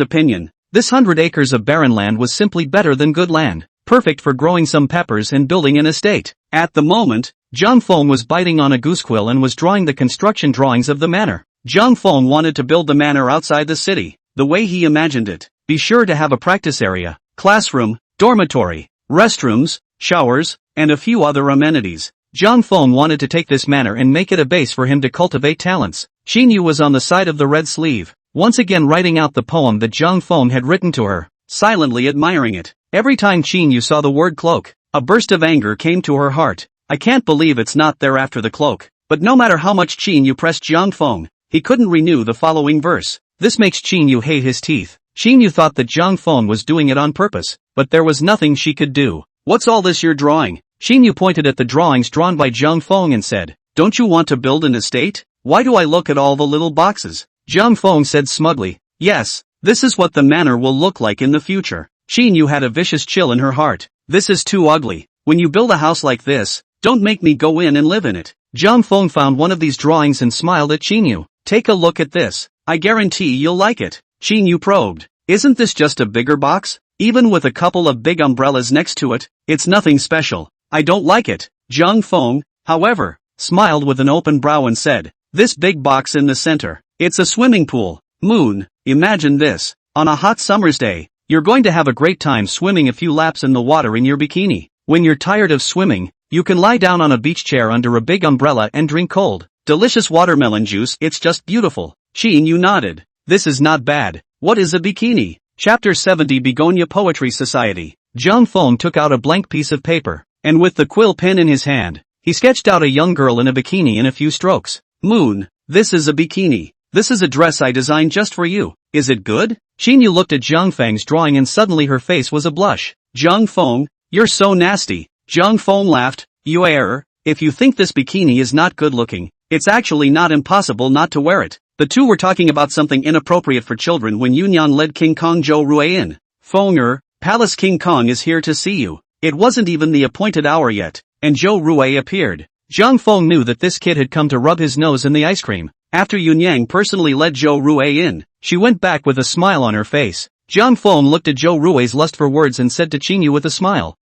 opinion, this 100 acres of barren land was simply better than good land. Perfect for growing some peppers and building an estate. At the moment, Zhang Feng was biting on a goose quill and was drawing the construction drawings of the manor. Zhang Feng wanted to build the manor outside the city, the way he imagined it. Be sure to have a practice area, classroom, dormitory, restrooms, showers, and a few other amenities. Zhang Feng wanted to take this manor and make it a base for him to cultivate talents. Xin Yu was on the side of the red sleeve, once again writing out the poem that Zhang Feng had written to her, silently admiring it. Every time Xin Yu saw the word cloak, a burst of anger came to her heart. I can't believe it's not there after the cloak. But no matter how much Xin Yu pressed Zhang Feng, he couldn't renew the following verse. This makes Xin Yu hate his teeth. Xin Yu thought that Zhang Feng was doing it on purpose, but there was nothing she could do. What's all this you're drawing? Xin Yu pointed at the drawings drawn by Zhang Feng and said, Don't you want to build an estate? Why do I look at all the little boxes? Zhang Feng said smugly, Yes, this is what the manor will look like in the future. Xin Yu had a vicious chill in her heart. This is too ugly. When you build a house like this, don't make me go in and live in it. Zhang Feng found one of these drawings and smiled at Xin Yu. Take a look at this. I guarantee you'll like it. Xin Yu probed. Isn't this just a bigger box? Even with a couple of big umbrellas next to it, it's nothing special. I don't like it. Zhang Feng, however, smiled with an open brow and said, This big box in the center. It's a swimming pool. Moon, imagine this. On a hot summer's day, you're going to have a great time swimming a few laps in the water in your bikini. When you're tired of swimming, you can lie down on a beach chair under a big umbrella and drink cold, delicious watermelon juice. It's just beautiful. Xin Yu nodded. This is not bad. What is a bikini? Chapter 70 Begonia Poetry Society. Zhang Feng took out a blank piece of paper, and with the quill pen in his hand, he sketched out a young girl in a bikini in a few strokes. Moon, this is a bikini. This is a dress I designed just for you. Is it good? Xin Yu looked at Zhang Feng's drawing and suddenly her face was a blush. Zhang Feng, you're so nasty. Zhang Feng laughed. You err. If you think this bikini is not good looking, it's actually not impossible not to wear it. The two were talking about something inappropriate for children when Yunyan led King Kong Zhou Rui in. Feng Palace King Kong is here to see you. It wasn't even the appointed hour yet, and Zhou Rui appeared. Zhang Feng knew that this kid had come to rub his nose in the ice cream. After Yunyang personally let Zhou Rue in, she went back with a smile on her face. Jiang Feng looked at Zhou Rue's lust for words and said to Qinyu with a smile,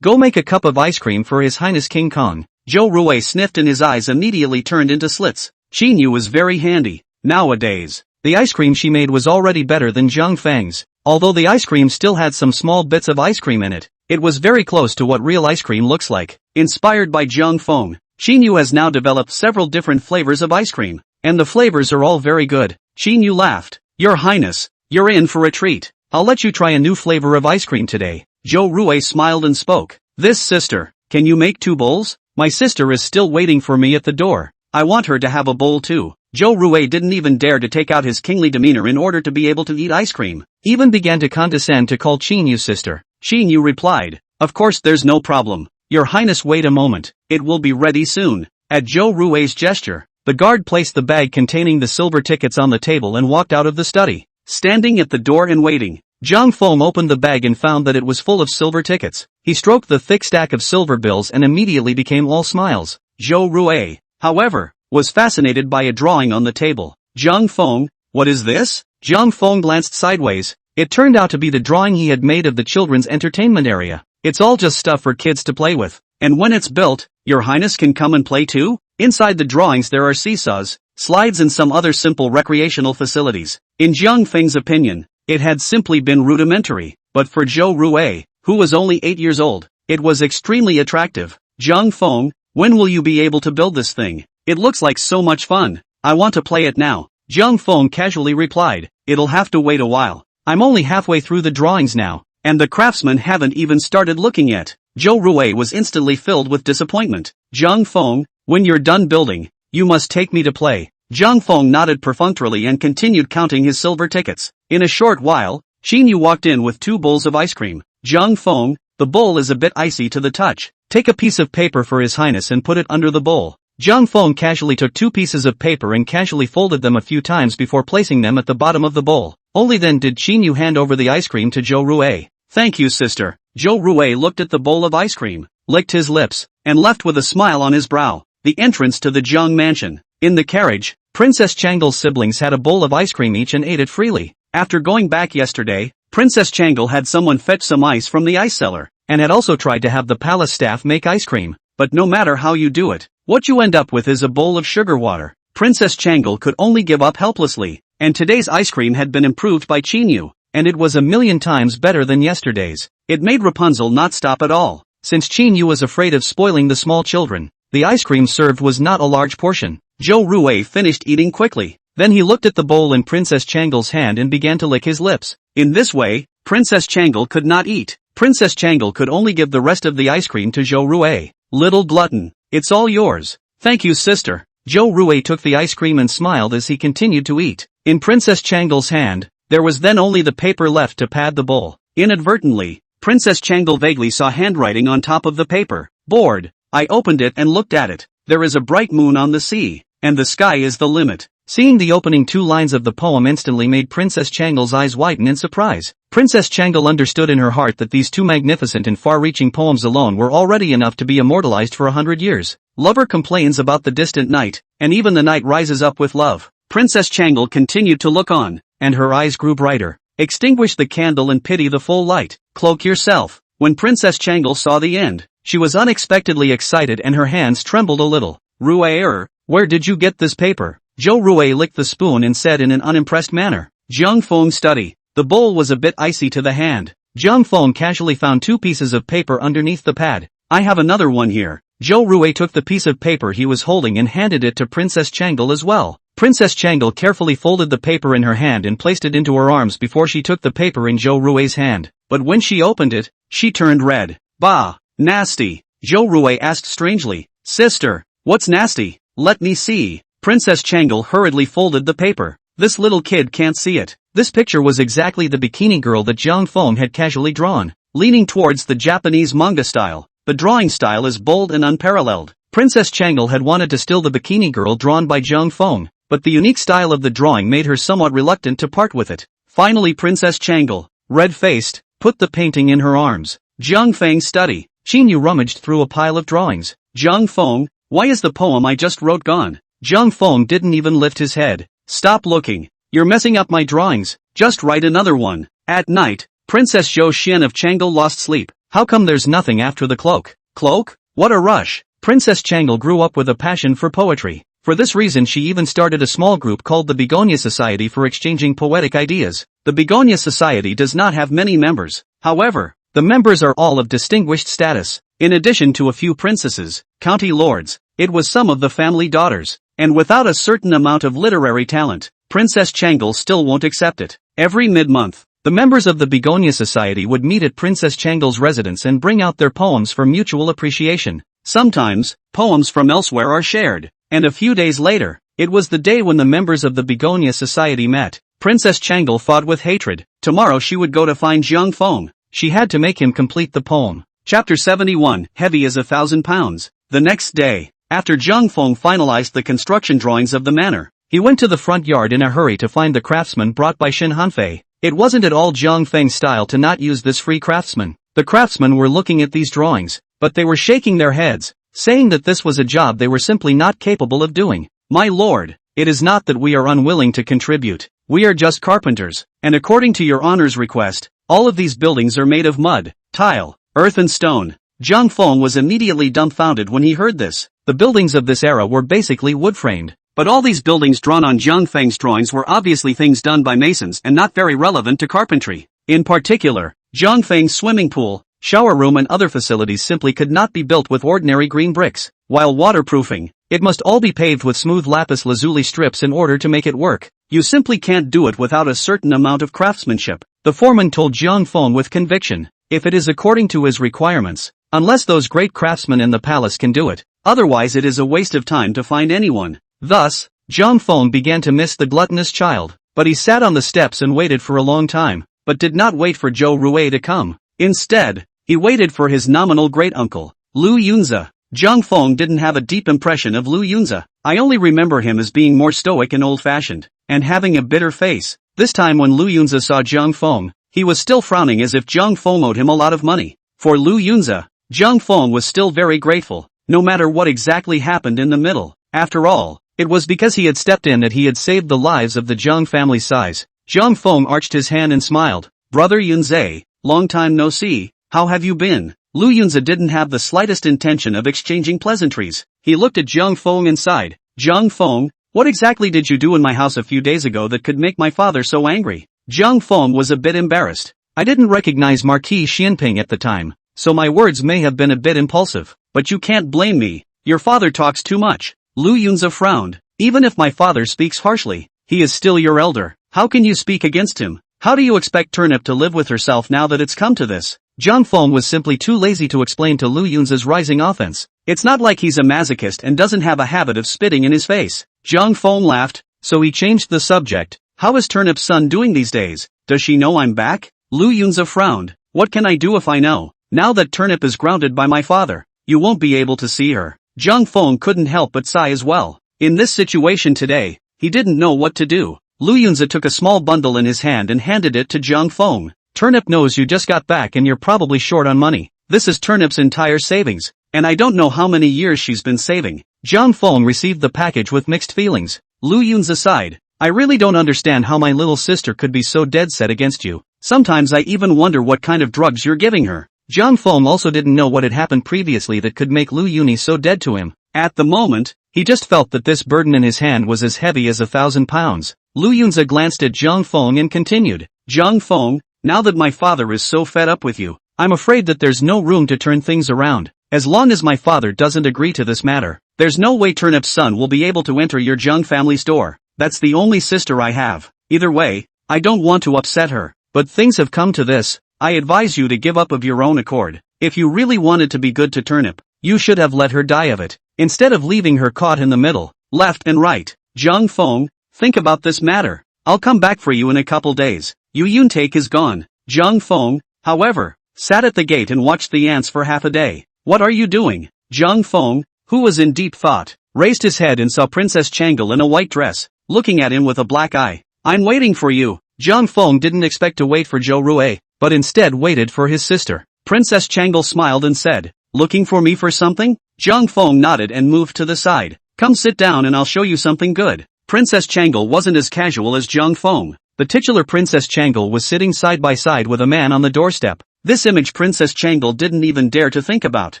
go make a cup of ice cream for His Highness King Kong. Zhou Rue sniffed and his eyes immediately turned into slits. Qinyu was very handy. Nowadays, the ice cream she made was already better than Zhang Feng's. Although the ice cream still had some small bits of ice cream in it, it was very close to what real ice cream looks like. Inspired by Jiang Feng, Qinyu has now developed several different flavors of ice cream, and the flavors are all very good. Qinyu laughed. Your Highness, you're in for a treat. I'll let you try a new flavor of ice cream today. Zhou Rue smiled and spoke. This sister, can you make 2 bowls? My sister is still waiting for me at the door. I want her to have a bowl too. Zhou Rue didn't even dare to take out his kingly demeanor in order to be able to eat ice cream, even began to condescend to call Qinyu sister. Qinyu replied, of course there's no problem. Your Highness wait a moment, it will be ready soon. At Zhou Rue's gesture, the guard placed the bag containing the silver tickets on the table and walked out of the study. Standing at the door and waiting, Jiang Feng opened the bag and found that it was full of silver tickets. He stroked the thick stack of silver bills and immediately became all smiles. Zhou Rue, however, was fascinated by a drawing on the table. Jiang Feng, what is this? Jiang Feng glanced sideways. It turned out to be the drawing he had made of the children's entertainment area. It's all just stuff for kids to play with. And when it's built, Your Highness can come and play too? Inside the drawings there are seesaws, slides and some other simple recreational facilities. In Jiang Feng's opinion, it had simply been rudimentary, but for Zhou Rue, who was only 8 years old, it was extremely attractive. Jiang Feng, when will you be able to build this thing? It looks like so much fun. I want to play it now. Jiang Feng casually replied, it'll have to wait a while. I'm only halfway through the drawings now, and the craftsmen haven't even started looking yet. Zhou Rue was instantly filled with disappointment. Jiang Feng, when you're done building, you must take me to play. Jiang Feng nodded perfunctorily and continued counting his silver tickets. In a short while, Qinyu walked in with 2 bowls of ice cream. Jiang Feng, the bowl is a bit icy to the touch. Take a piece of paper for His Highness and put it under the bowl. Jiang Feng casually took 2 pieces of paper and casually folded them a few times before placing them at the bottom of the bowl. Only then did Qinyu hand over the ice cream to Zhou Rue. Thank you, sister. Zhou Rue looked at the bowl of ice cream, licked his lips, and left with a smile on his brow. The entrance to the Zhang mansion. In the carriage, Princess Changle's siblings had a bowl of ice cream each and ate it freely. After going back yesterday, Princess Changle had someone fetch some ice from the ice cellar, and had also tried to have the palace staff make ice cream. But no matter how you do it, what you end up with is a bowl of sugar water. Princess Changle could only give up helplessly, and today's ice cream had been improved by Qinyu, and it was 1,000,000 times better than yesterday's. It made Rapunzel not stop at all. Since Qinyu was afraid of spoiling the small children, the ice cream served was not a large portion. Zhou Rue finished eating quickly. Then he looked at the bowl in Princess Changle's hand and began to lick his lips. In this way, Princess Changle could not eat. Princess Changle could only give the rest of the ice cream to Zhou Rue. Little glutton, it's all yours. Thank you, sister. Zhou Rue took the ice cream and smiled as he continued to eat. In Princess Changle's hand, there was then only the paper left to pad the bowl. Inadvertently, Princess Changle vaguely saw handwriting on top of the paper. Bored, I opened it and looked at it. There is a bright moon on the sea, and the sky is the limit. Seeing the opening 2 lines of the poem instantly made Princess Changle's eyes widen in surprise. Princess Changle understood in her heart that these 2 magnificent and far-reaching poems alone were already enough to be immortalized for 100 years. Lover complains about the distant night, and even the night rises up with love. Princess Changle continued to look on, and her eyes grew brighter. Extinguish the candle and pity the full light. Cloak yourself. When Princess Changle saw the end, she was unexpectedly excited and her hands trembled a little. Rue, where did you get this paper? Zhou Rue licked the spoon and said in an unimpressed manner. Jiang Feng study. The bowl was a bit icy to the hand. Jiang Feng casually found 2 pieces of paper underneath the pad. I have another one here. Zhou Rue took the piece of paper he was holding and handed it to Princess Changle as well. Princess Changle carefully folded the paper in her hand and placed it into her arms before she took the paper in Zhou Rue's hand. But when she opened it, she turned red. Bah, nasty. Zhou Rue asked strangely. Sister, what's nasty? Let me see. Princess Changle hurriedly folded the paper. This little kid can't see it. This picture was exactly the bikini girl that Jiang Feng had casually drawn. Leaning towards the Japanese manga style, the drawing style is bold and unparalleled. Princess Changle had wanted to steal the bikini girl drawn by Jiang Feng, but the unique style of the drawing made her somewhat reluctant to part with it. Finally Princess Changle, red-faced, put the painting in her arms. Jiang Feng's study. Qinyu rummaged through a pile of drawings. Jiang Feng, why is the poem I just wrote gone? Zhang Feng didn't even lift his head. Stop looking. You're messing up my drawings. Just write another one. At night, Princess Zhou Xian of Chang'e lost sleep. How come there's nothing after the cloak? Cloak? What a rush. Princess Chang'e grew up with a passion for poetry. For this reason she even started a small group called the Begonia Society for exchanging poetic ideas. The Begonia Society does not have many members. However, the members are all of distinguished status. In addition to a few princesses, county lords, it was some of the family daughters. And without a certain amount of literary talent, Princess Chang'e still won't accept it. Every mid-month, the members of the Begonia Society would meet at Princess Chang'e's residence and bring out their poems for mutual appreciation. Sometimes, poems from elsewhere are shared. And a few days later, it was the day when the members of the Begonia Society met. Princess Chang'e fought with hatred. Tomorrow she would go to find Zhang Feng. She had to make him complete the poem. Chapter 71, Heavy as 1,000 pounds. The next day, after Zhang Feng finalized the construction drawings of the manor, he went to the front yard in a hurry to find the craftsman brought by Xin Hanfei. It wasn't at all Zhang Feng's style to not use this free craftsman. The craftsmen were looking at these drawings, but they were shaking their heads, saying that this was a job they were simply not capable of doing. My lord, it is not that we are unwilling to contribute. We are just carpenters, and according to your honor's request, all of these buildings are made of mud, tile, earth and stone. Zhang Feng was immediately dumbfounded when he heard this. The buildings of this era were basically wood-framed. But all these buildings drawn on Zhang Feng's drawings were obviously things done by masons and not very relevant to carpentry. In particular, Zhang Feng's swimming pool, shower room and other facilities simply could not be built with ordinary green bricks. While waterproofing, it must all be paved with smooth lapis lazuli strips in order to make it work. You simply can't do it without a certain amount of craftsmanship. The foreman told Zhang Feng with conviction. If it is according to his requirements, unless those great craftsmen in the palace can do it, otherwise it is a waste of time to find anyone. Thus, Zhang Feng began to miss the gluttonous child, but he sat on the steps and waited for a long time, but did not wait for Zhou Rui to come. Instead, he waited for his nominal great-uncle, Lu Yunzi. Zhang Feng didn't have a deep impression of Lu Yunzi. I only remember him as being more stoic and old-fashioned, and having a bitter face. This time when Lu Yunzi saw Zhang Feng, he was still frowning as if Zhang Feng owed him a lot of money. For Lu Yunzi, Zhang Feng was still very grateful, no matter what exactly happened in the middle. After all, it was because he had stepped in that he had saved the lives of the Zhang family size. Zhang Feng arched his hand and smiled. Brother Yunzi, long time no see, how have you been? Lu Yunzi didn't have the slightest intention of exchanging pleasantries. He looked at Zhang Feng and sighed. Zhang Feng, what exactly did you do in my house a few days ago that could make my father so angry? Zhang Feng was a bit embarrassed. I didn't recognize Marquis Xianping at the time, so my words may have been a bit impulsive. But you can't blame me. Your father talks too much. Lu Yunzi frowned. Even if my father speaks harshly, he is still your elder. How can you speak against him? How do you expect Turnip to live with herself now that it's come to this? Zhang Feng was simply too lazy to explain to Lu Yunzi's rising offense. It's not like he's a masochist and doesn't have a habit of spitting in his face. Zhang Feng laughed, so he changed the subject. How is Turnip's son doing these days? Does she know I'm back? Lu Yunzi frowned. What can I do if I know? Now that Turnip is grounded by my father, you won't be able to see her. Zhang Feng couldn't help but sigh as well. In this situation today, he didn't know what to do. Lu Yunzi took a small bundle in his hand and handed it to Zhang Feng. Turnip knows you just got back and you're probably short on money. This is Turnip's entire savings, and I don't know how many years she's been saving. Zhang Feng received the package with mixed feelings. Lu Yunzi sighed. I really don't understand how my little sister could be so dead set against you. Sometimes I even wonder what kind of drugs you're giving her. Zhang Feng also didn't know what had happened previously that could make Lu Yunzi so dead to him. At the moment, he just felt that this burden in his hand was as heavy as 1,000 pounds. Lu Yunzi glanced at Zhang Feng and continued. Zhang Feng, now that my father is so fed up with you, I'm afraid that there's no room to turn things around. As long as my father doesn't agree to this matter, there's no way Turnip's son will be able to enter your Zhang family's door. That's the only sister I have. Either way, I don't want to upset her, but things have come to this. I advise you to give up of your own accord. If you really wanted to be good to Turnip, you should have let her die of it, instead of leaving her caught in the middle, left and right. Zhang Feng, think about this matter. I'll come back for you in a couple days. Yu Yuntake is gone. Zhang Feng, however, sat at the gate and watched the ants for half a day. What are you doing? Zhang Feng, who was in deep thought, raised his head and saw Princess Chang'e in a white dress, looking at him with a black eye. I'm waiting for you. Zhang Feng didn't expect to wait for Zhou Rui, but instead waited for his sister. Princess Chang'e smiled and said, looking for me for something? Zhang Feng nodded and moved to the side. Come sit down and I'll show you something good. Princess Changle wasn't as casual as Zhang Feng. The titular Princess Changle was sitting side by side with a man on the doorstep. This image Princess Changle didn't even dare to think about.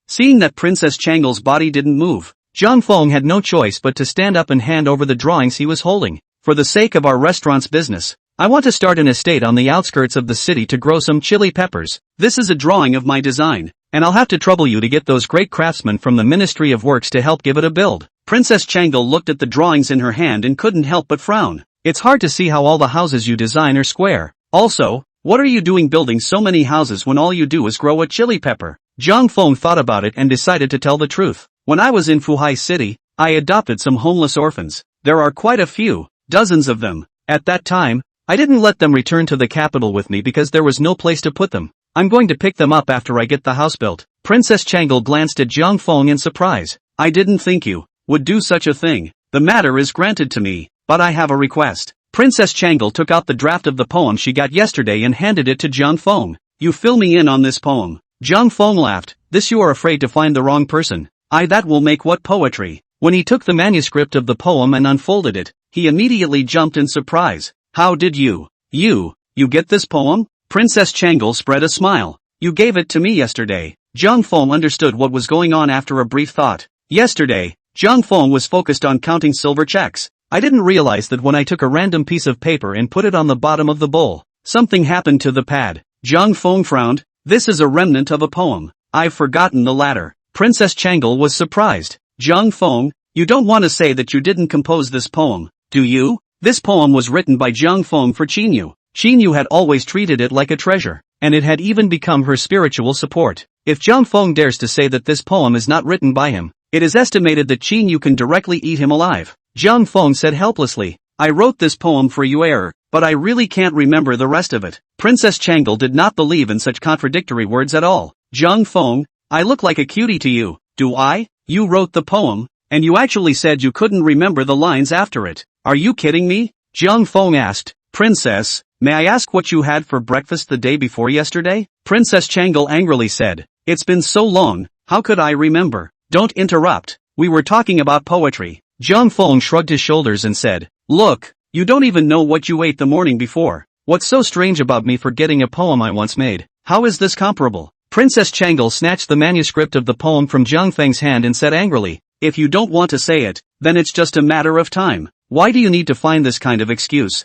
Seeing that Princess Changle's body didn't move, Zhang Feng had no choice but to stand up and hand over the drawings he was holding. For the sake of our restaurant's business, I want to start an estate on the outskirts of the city to grow some chili peppers. This is a drawing of my design, and I'll have to trouble you to get those great craftsmen from the Ministry of Works to help give it a build. Princess Changle looked at the drawings in her hand and couldn't help but frown. It's hard to see how all the houses you design are square. Also, what are you doing building so many houses when all you do is grow a chili pepper? Zhang Feng thought about it and decided to tell the truth. When I was in Fuhai City, I adopted some homeless orphans. There are quite a few, dozens of them. At that time, I didn't let them return to the capital with me because there was no place to put them. I'm going to pick them up after I get the house built. Princess Changle glanced at Zhang Feng in surprise. I didn't think you would do such a thing. The matter is granted to me, but I have a request. Princess Changle took out the draft of the poem she got yesterday and handed it to Zhang Feng. You fill me in on this poem. Zhang Feng laughed. This you are afraid to find the wrong person. That will make what poetry. When he took the manuscript of the poem and unfolded it, he immediately jumped in surprise. How did you get this poem? Princess Changle spread a smile. You gave it to me yesterday. Zhang Feng understood what was going on after a brief thought. Yesterday, Zhang Feng was focused on counting silver checks. I didn't realize that when I took a random piece of paper and put it on the bottom of the bowl, something happened to the pad. Zhang Feng frowned. This is a remnant of a poem. I've forgotten the latter. Princess Changle was surprised. Zhang Feng, you don't want to say that you didn't compose this poem, do you? This poem was written by Zhang Feng for Qinyu. Qinyu had always treated it like a treasure, and it had even become her spiritual support. If Zhang Feng dares to say that this poem is not written by him, it is estimated that Qinyu can directly eat him alive. Zhang Feng said helplessly, I wrote this poem for you, but I really can't remember the rest of it. Princess Changle did not believe in such contradictory words at all. Zhang Feng, I look like a cutie to you, do I? You wrote the poem, and you actually said you couldn't remember the lines after it. Are you kidding me? Zhang Feng asked. Princess, may I ask what you had for breakfast the day before yesterday? Princess Changle angrily said. It's been so long, how could I remember? Don't interrupt, we were talking about poetry. Zhang Feng shrugged his shoulders and said, Look, you don't even know what you ate the morning before. What's so strange about me forgetting a poem I once made? How is this comparable? Princess Changle snatched the manuscript of the poem from Zhang Feng's hand and said angrily, If you don't want to say it, then it's just a matter of time. Why do you need to find this kind of excuse?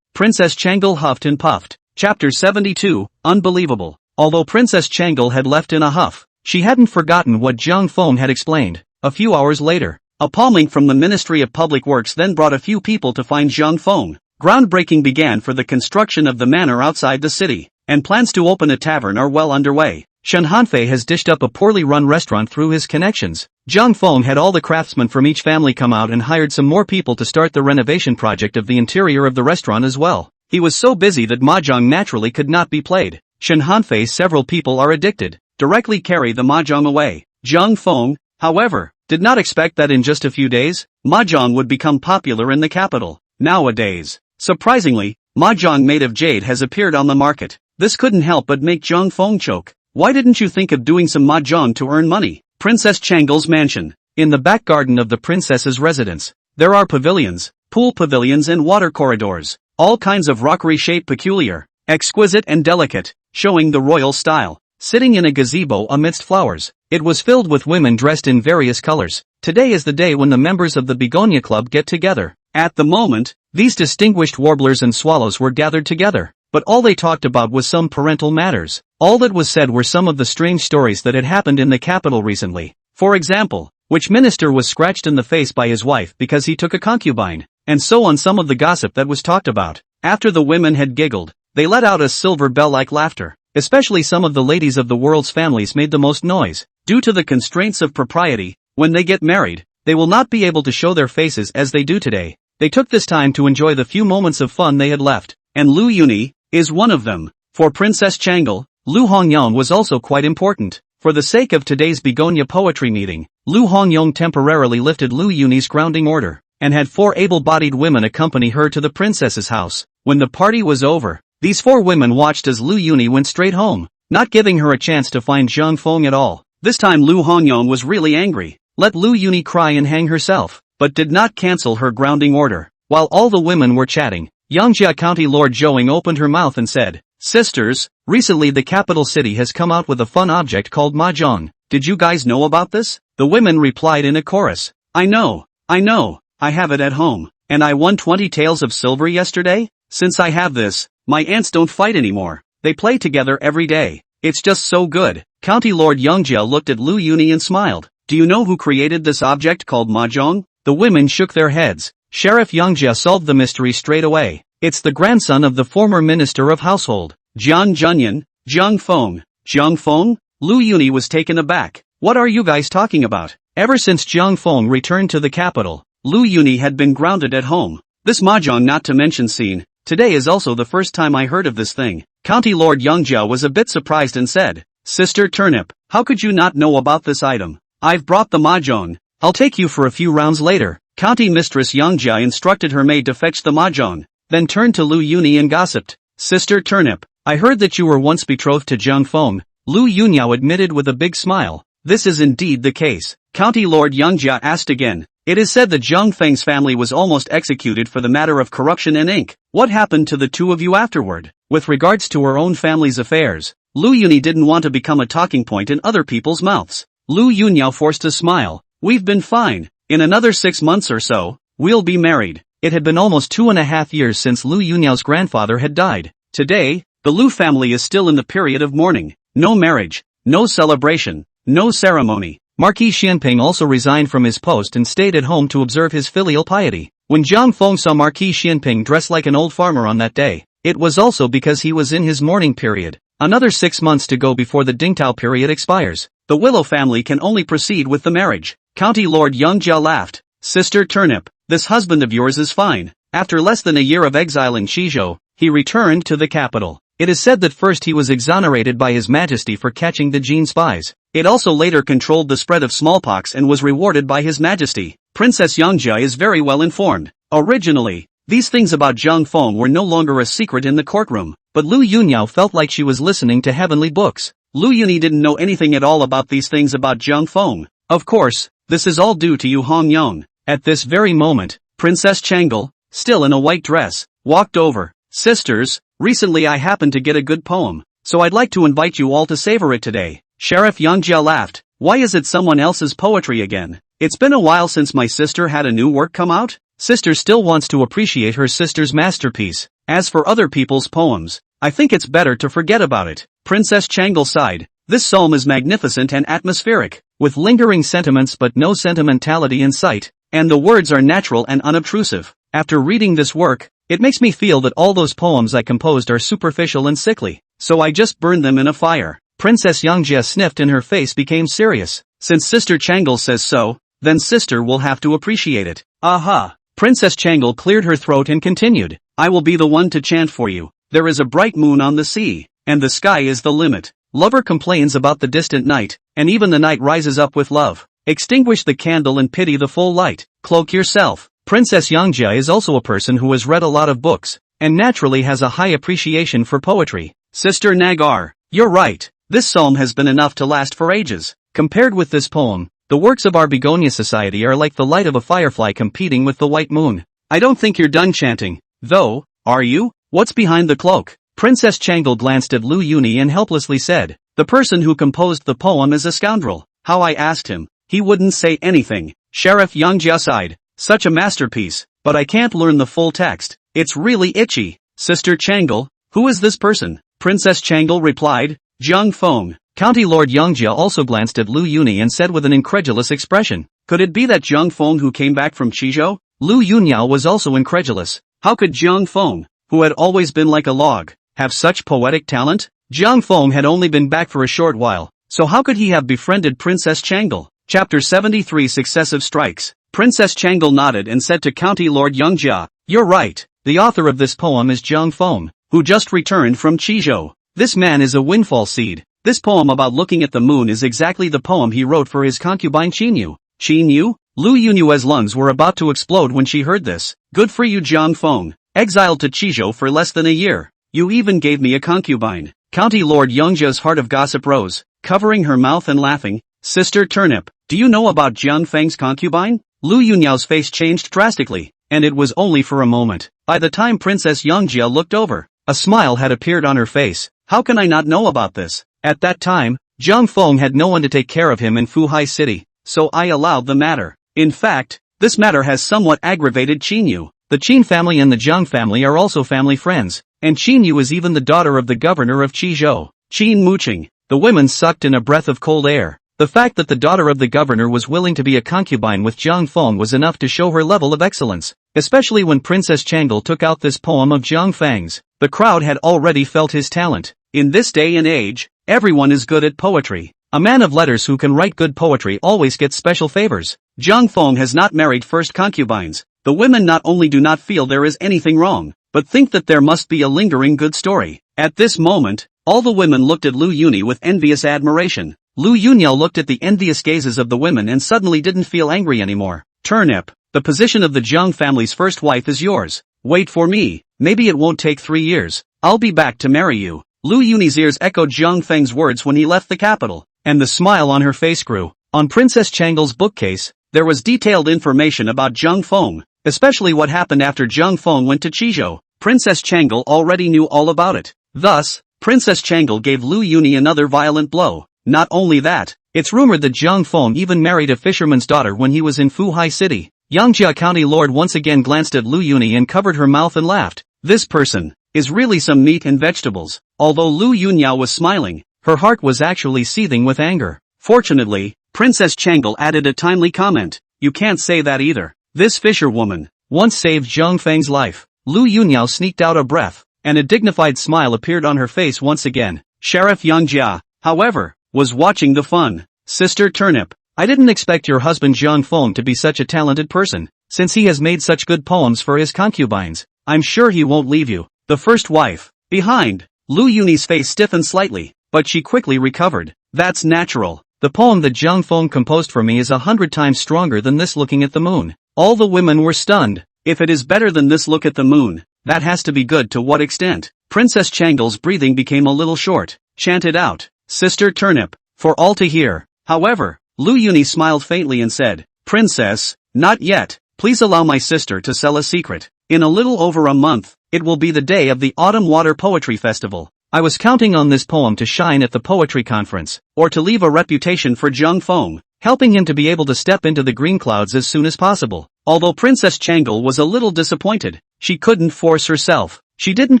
Princess Changle huffed and puffed. Chapter 72, Unbelievable. Although Princess Changle had left in a huff, she hadn't forgotten what Zhang Feng had explained. A few hours later, a palming from the Ministry of Public Works then brought a few people to find Zhang Feng. Groundbreaking began for the construction of the manor outside the city, and plans to open a tavern are well underway. Shen Hanfei has dished up a poorly run restaurant through his connections. Zhang Feng had all the craftsmen from each family come out and hired some more people to start the renovation project of the interior of the restaurant as well. He was so busy that mahjong naturally could not be played. Shen Hanfei's several people are addicted. Directly carry the mahjong away. Zhang Feng, however, did not expect that in just a few days, mahjong would become popular in the capital. Nowadays, surprisingly, mahjong made of jade has appeared on the market. This couldn't help but make Zhang Feng choke. Why didn't you think of doing some mahjong to earn money? Princess Changle's mansion. In the back garden of the princess's residence, there are pavilions, pool pavilions and water corridors. All kinds of rockery shape peculiar, exquisite and delicate, showing the royal style. Sitting in a gazebo amidst flowers, it was filled with women dressed in various colors. Today is the day when the members of the Begonia Club get together. At the moment, these distinguished warblers and swallows were gathered together, but all they talked about was some parental matters. All that was said were some of the strange stories that had happened in the capital recently. For example, which minister was scratched in the face by his wife because he took a concubine, and so on. Some of the gossip that was talked about. After the women had giggled, they let out a silver bell-like laughter. Especially some of the ladies of the world's families made the most noise. Due to the constraints of propriety, when they get married, they will not be able to show their faces as they do today. They took this time to enjoy the few moments of fun they had left, and Lu Yuni is one of them. For Princess Changle, Lu Hongyong was also quite important. For the sake of today's Begonia poetry meeting, Lu Hongyong temporarily lifted Lu Yuni's grounding order, and had 4 able-bodied women accompany her to the princess's house. When the party was over, these 4 women watched as Lu Yuni went straight home, not giving her a chance to find Zhang Feng at all. This time Lu Hongyong was really angry. let Lu Yuni cry and hang herself, but did not cancel her grounding order. While all the women were chatting, Yongjia County Lord Zhouing opened her mouth and said, "Sisters, recently the capital city has come out with a fun object called mahjong. Did you guys know about this?" The women replied in a chorus, I know, I have it at home, and I won 20 taels of silver yesterday? Since I have this, my aunts don't fight anymore. They play together every day. It's just so good." County Lord Yongjia looked at Lu Yuni and smiled. "Do you know who created this object called mahjong?" The women shook their heads. Sheriff Yongjia solved the mystery straight away. It's the grandson of the former Minister of Household, Jiang Junyan, Jiang Feng. Jiang Feng? Lu Yuni was taken aback. What are you guys talking about? Ever since Jiang Feng returned to the capital, Lu Yuni had been grounded at home. This mahjong not to mention scene, today is also the first time I heard of this thing. County Lord Yongjia was a bit surprised and said, "Sister Turnip, how could you not know about this item? I've brought the mahjong. I'll take you for a few rounds later." County Mistress Yongjia instructed her maid to fetch the mahjong, then turned to Lu Yuni and gossiped. "Sister Turnip, I heard that you were once betrothed to Jiang Feng." Lu Yunyao admitted with a big smile. "This is indeed the case." County Lord Yongjia asked again. "It is said that Jiang Feng's family was almost executed for the matter of corruption and ink. What happened to the two of you afterward?" With regards to her own family's affairs, Lu Yuni didn't want to become a talking point in other people's mouths. Lu Yunyao forced a smile. "We've been fine. In another 6 months or so, we'll be married." It had been almost 2.5 years since Lu Yunyao's grandfather had died. Today, the Lu family is still in the period of mourning. No marriage, no celebration, no ceremony. Marquis Xianping also resigned from his post and stayed at home to observe his filial piety. When Jiang Feng saw Marquis Xianping dressed like an old farmer on that day, it was also because he was in his mourning period. Another 6 months to go before the Dingtao period expires. The Willow family can only proceed with the marriage. County Lord Yongjia laughed. "Sister Turnip, this husband of yours is fine." After less than a year of exile in Shizhou, he returned to the capital. It is said that first he was exonerated by His Majesty for catching the Jin spies. It also later controlled the spread of smallpox and was rewarded by His Majesty. Princess Yongjia is very well informed. Originally, these things about Jiang Feng were no longer a secret in the courtroom, but Lu Yunyao felt like she was listening to heavenly books. Lu Yuni didn't know anything at all about these things about Jiang Feng. Of course, this is all due to Yu Hongyong. At this very moment, Princess Changle, still in a white dress, walked over. "Sisters, recently I happened to get a good poem, so I'd like to invite you all to savor it today." Sheriff Yongjia laughed. "Why is it someone else's poetry again? It's been a while since my sister had a new work come out." Sister still wants to appreciate her sister's masterpiece. As for other people's poems, I think it's better to forget about it. Princess Changle sighed. This psalm is magnificent and atmospheric, with lingering sentiments but no sentimentality in sight, and the words are natural and unobtrusive. After reading this work, it makes me feel that all those poems I composed are superficial and sickly, so I just burned them in a fire. Princess Yongjia sniffed and her face became serious. Since Sister Changle says so, then sister will have to appreciate it. Aha! Princess Changle cleared her throat and continued. "I will be the one to chant for you. There is a bright moon on the sea, and the sky is the limit. Lover complains about the distant night, and even the night rises up with love. Extinguish the candle and pity the full light. Cloak yourself." Princess Yongjia is also a person who has read a lot of books, and naturally has a high appreciation for poetry. Sister Nagar, you're right. This psalm has been enough to last for ages. Compared with this poem, the works of our begonia society are like the light of a firefly competing with the white moon. I don't think you're done chanting, though, are you? What's behind the cloak? Princess Changle glanced at Lu Yuni and helplessly said, "The person who composed the poem is a scoundrel. How I asked him, he wouldn't say anything." Sheriff Yongjia sighed. "Such a masterpiece, but I can't learn the full text. It's really itchy." Sister Changle, who is this person? Princess Changle replied, "Jiang Feng." County Lord Yongjia also glanced at Lu Yuni and said with an incredulous expression, "Could it be that Jiang Feng who came back from Qizhou?" Lu Yunyao was also incredulous. How could Jiang Feng, who had always been like a log, have such poetic talent? Jiang Feng had only been back for a short while, so how could he have befriended Princess Changle? Chapter 73 Successive Strikes. Princess Changle nodded and said to County Lord Yongjia, "You're right. The author of this poem is Jiang Feng, who just returned from Qizhou. This man is a windfall seed. This poem about looking at the moon is exactly the poem he wrote for his concubine Qinyu." Qinyu? Lu Yunyue's lungs were about to explode when she heard this. "Good for you, Jiang Feng. Exiled to Qizhou for less than a year. You even gave me a concubine." County Lord Yongjia's heart of gossip rose, covering her mouth and laughing. "Sister Turnip, do you know about Jiang Feng's concubine? Lu Yunyao's face changed drastically, and it was only for a moment. By the time Princess Yangjia looked over, a smile had appeared on her face. How can I not know about this? At that time, Jiang Feng had no one to take care of him in Fuhai city, so I allowed the matter. In fact, this matter has somewhat aggravated Qin Yu. The Qin family and the Jiang family are also family friends, and Qin Yu is even the daughter of the governor of Qizhou. Qin Muqing. The women sucked in a breath of cold air. The fact that the daughter of the governor was willing to be a concubine with Jiang Feng was enough to show her level of excellence, especially when Princess Changle took out this poem of Jiang Feng's. The crowd had already felt his talent. In this day and age, everyone is good at poetry. A man of letters who can write good poetry always gets special favors. Jiang Feng has not married first concubines. The women not only do not feel there is anything wrong, but think that there must be a lingering good story. At this moment, all the women looked at Lu Yuni with envious admiration. Lu Yunyao looked at the envious gazes of the women and suddenly didn't feel angry anymore. Turnip, the position of the Jiang family's first wife is yours. Wait for me, maybe it won't take 3 years. I'll be back to marry you. Lu Yuni's ears echoed Jiang Feng's words when he left the capital, and the smile on her face grew. On Princess Changle's bookcase, there was detailed information about Jiang Feng, especially what happened after Jiang Feng went to Qizhou. Princess Changle already knew all about it. Thus, Princess Changle gave Lu Yuni another violent blow. Not only that, it's rumored that Jiang Feng even married a fisherman's daughter when he was in Fuhai city. Yangjia County Lord once again glanced at Lu Yuni and covered her mouth and laughed. This person is really some meat and vegetables. Although Lu Yunyao was smiling, her heart was actually seething with anger. Fortunately, Princess Changle added a timely comment. You can't say that either. This fisherwoman once saved Jiang Feng's life. Lu Yunyao sneaked out a breath, and a dignified smile appeared on her face once again. Sheriff Yangjia, however, was watching the fun. Sister Turnip, I didn't expect your husband Jiang Feng to be such a talented person, since he has made such good poems for his concubines. I'm sure he won't leave you. The first wife. Behind, Lu Yuni's face stiffened slightly, but she quickly recovered. That's natural. The poem that Jiang Feng composed for me is 100 times stronger than this looking at the moon. All the women were stunned. If it is better than this look at the moon, that has to be good. To what extent? Princess Changle's breathing became a little short. Chanted out, Sister Turnip, for all to hear. However, Lu Yuni smiled faintly and said, Princess, not yet. Please allow my sister to sell a secret. In a little over a month, it will be the day of the Autumn Water Poetry Festival. I was counting on this poem to shine at the poetry conference, or to leave a reputation for Jiang Feng, helping him to be able to step into the green clouds as soon as possible. Although Princess Changle was a little disappointed, she couldn't force herself. She didn't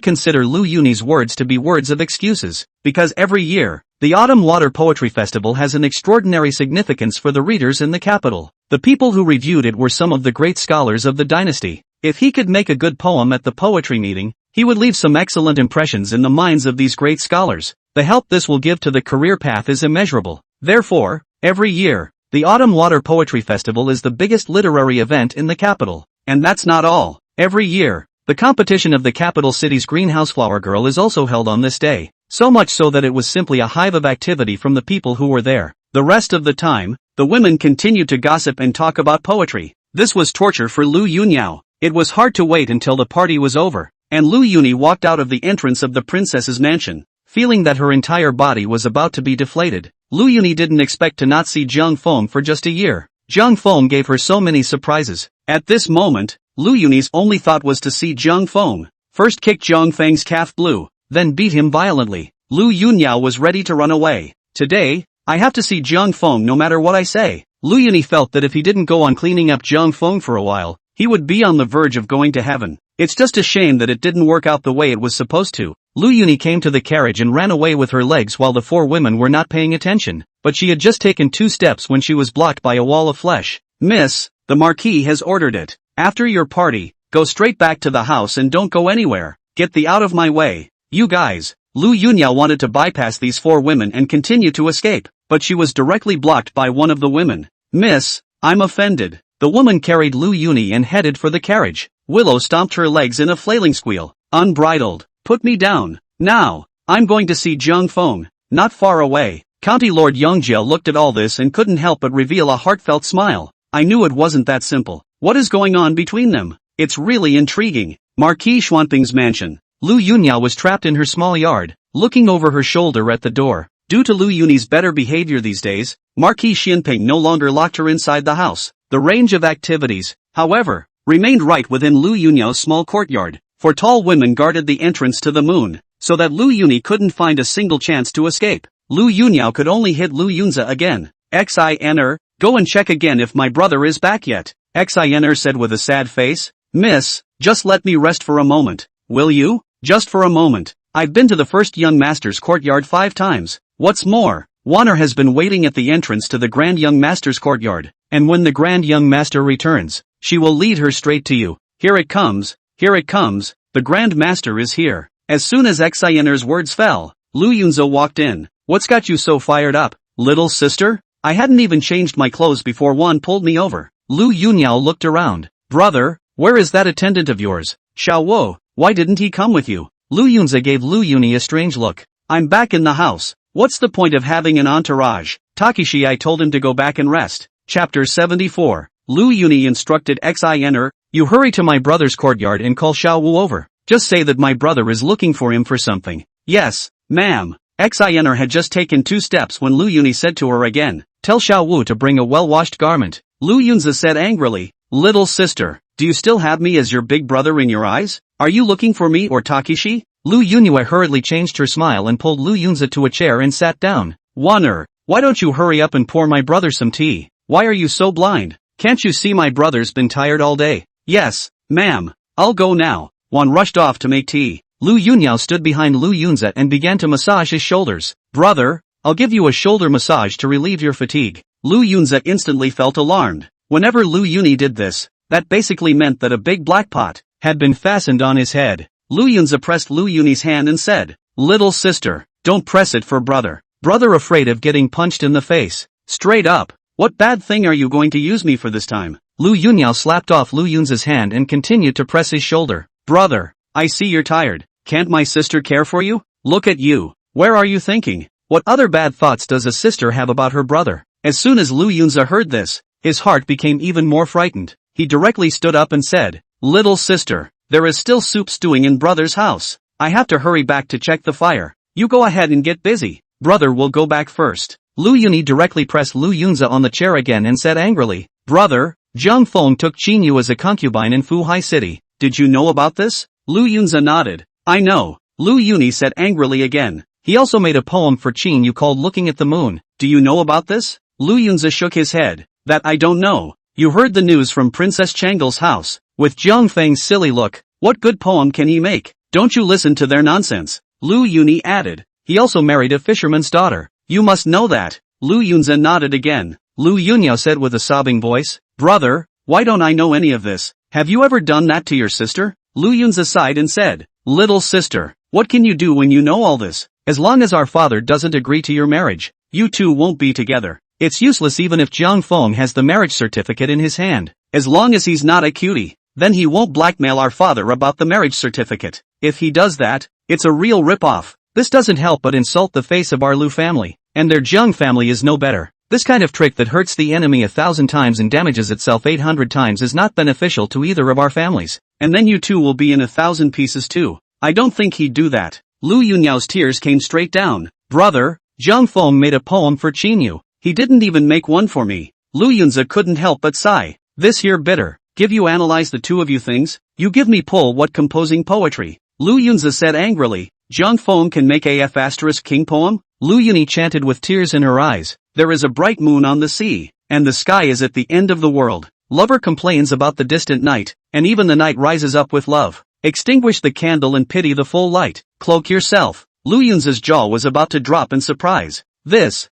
consider Lu Yuni's words to be words of excuses, because every year, the Autumn Water Poetry Festival has an extraordinary significance for the readers in the capital. The people who reviewed it were some of the great scholars of the dynasty. If he could make a good poem at the poetry meeting, he would leave some excellent impressions in the minds of these great scholars. The help this will give to the career path is immeasurable. Therefore, every year, the Autumn Water Poetry Festival is the biggest literary event in the capital. And that's not all. Every year, the competition of the capital city's greenhouse flower girl is also held on this day, so much so that it was simply a hive of activity from the people who were there. The rest of the time, the women continued to gossip and talk about poetry. This was torture for Lu Yunyao. It was hard to wait until the party was over, and Lu Yuni walked out of the entrance of the princess's mansion, feeling that her entire body was about to be deflated. Lu Yuni didn't expect to not see Jiang Feng for just a year. Jiang Feng gave her so many surprises. At this moment, Lu Yuni's only thought was to see Jiang Feng first kick Jiang Feng's calf blue, then beat him violently. Lu Yunyao was ready to run away. Today, I have to see Jiang Feng no matter what I say. Lu Yuni felt that if he didn't go on cleaning up Jiang Feng for a while, he would be on the verge of going to heaven. It's just a shame that it didn't work out the way it was supposed to. Lu Yuni came to the carriage and ran away with her legs while the four women were not paying attention, but she had just taken 2 steps when she was blocked by a wall of flesh. Miss, the Marquis has ordered it. After your party, go straight back to the house and don't go anywhere. Get the out of my way. You guys. Lu Yunyao wanted to bypass these 4 women and continue to escape, but she was directly blocked by one of the women. Miss, I'm offended. The woman carried Lu Yuni and headed for the carriage. Willow stomped her legs in a flailing squeal. Unbridled. Put me down. Now. I'm going to see Jiang Feng. Not far away. County Lord Yangjia looked at all this and couldn't help but reveal a heartfelt smile. I knew it wasn't that simple. What is going on between them? It's really intriguing. Marquis Xuanping's mansion. Lu Yunyao was trapped in her small yard, looking over her shoulder at the door. Due to Lu Yuni's better behavior these days, Marquis Xianping no longer locked her inside the house. The range of activities, however, remained right within Lu Yunyao's small courtyard, for tall women guarded the entrance to the moon, so that Lu Yuni couldn't find a single chance to escape. Lu Yunyao could only hit Lu Yunza again. Xiner, go and check again if my brother is back yet, Xiner said with a sad face. Miss, just let me rest for a moment, will you? Just for a moment. I've been to the first young master's courtyard 5 times. What's more, Wanner has been waiting at the entrance to the Grand Young Master's courtyard, and when the Grand Young Master returns, she will lead her straight to you. Here it comes, the Grand Master is here. As soon as Xiner's words fell, Lu Yunzo walked in. What's got you so fired up, little sister? I hadn't even changed my clothes before Wan pulled me over. Lu Yunyao looked around. Brother, where is that attendant of yours? Xiao Wo, why didn't he come with you? Lu Yunza gave Lu Yuni a strange look. I'm back in the house. What's the point of having an entourage? Takeshi, I told him to go back and rest. Chapter 74. Lu Yuni instructed Xiner, you hurry to my brother's courtyard and call Xiao Wu over. Just say that my brother is looking for him for something. Yes, ma'am. Xiner had just taken 2 steps when Lu Yuni said to her again, tell Xiao Wu to bring a well-washed garment. Lu Yunza said angrily, little sister, do you still have me as your big brother in your eyes? Are you looking for me or Takeshi? Lu Yunue hurriedly changed her smile and pulled Lu Yunza to a chair and sat down. Wanner, why don't you hurry up and pour my brother some tea? Why are you so blind? Can't you see my brother's been tired all day? Yes, ma'am, I'll go now. Wan rushed off to make tea. Lu Yunyao stood behind Lu Yunza and began to massage his shoulders. Brother, I'll give you a shoulder massage to relieve your fatigue. Lu Yunza instantly felt alarmed. Whenever Lu Yuni did this, that basically meant that a big black pot had been fastened on his head. Lu Yunza pressed Lu Yuni's hand and said, little sister, don't press it for brother. Brother afraid of getting punched in the face. Straight up, what bad thing are you going to use me for this time? Lu Yunyao slapped off Lu Yunza's hand and continued to press his shoulder. Brother, I see you're tired. Can't my sister care for you? Look at you. Where are you thinking? What other bad thoughts does a sister have about her brother? As soon as Lu Yunza heard this, his heart became even more frightened. He directly stood up and said, little sister, there is still soup stewing in brother's house. I have to hurry back to check the fire. You go ahead and get busy. Brother will go back first. Lu Yuni directly pressed Lu Yunza on the chair again and said angrily, brother, Zhang Feng took Qin as a concubine in Fuhai city. Did you know about this? Lu Yunza nodded. I know. Lu Yuni said angrily again. He also made a poem for Qin called Looking at the Moon. Do you know about this? Lu Yunza shook his head. That I don't know. You heard the news from Princess Chang'e's house. With Zhang Feng's silly look, what good poem can he make? Don't you listen to their nonsense. Lu Yuni added. He also married a fisherman's daughter. You must know that. Lu Yunza nodded again. Lu Yunyao said with a sobbing voice. Brother, why don't I know any of this? Have you ever done that to your sister? Lu Yunza sighed and said, little sister, what can you do when you know all this? As long as our father doesn't agree to your marriage, you two won't be together. It's useless even if Zhang Feng has the marriage certificate in his hand. As long as he's not a cutie, then he won't blackmail our father about the marriage certificate. If he does that, it's a real rip-off. This doesn't help but insult the face of our Lu family, and their Zhang family is no better. This kind of trick that hurts the enemy 1,000 times and damages itself 800 times is not beneficial to either of our families. And then you two will be in 1,000 pieces too. I don't think he'd do that. Lu Yunyao's tears came straight down. Brother, Zhang Feng made a poem for Qinyu. He didn't even make one for me. Lu Yunza couldn't help but sigh. This here bitter. Give you analyze the two of you things? You give me pull what composing poetry. Lu Yunza said angrily. Zhang Feng can make AF asterisk king poem? Lu Yuni chanted with tears in her eyes. There is a bright moon on the sea, and the sky is at the end of the world. Lover complains about the distant night, and even the night rises up with love. Extinguish the candle and pity the full light. Cloak yourself. Lu Yunza's jaw was about to drop in surprise. This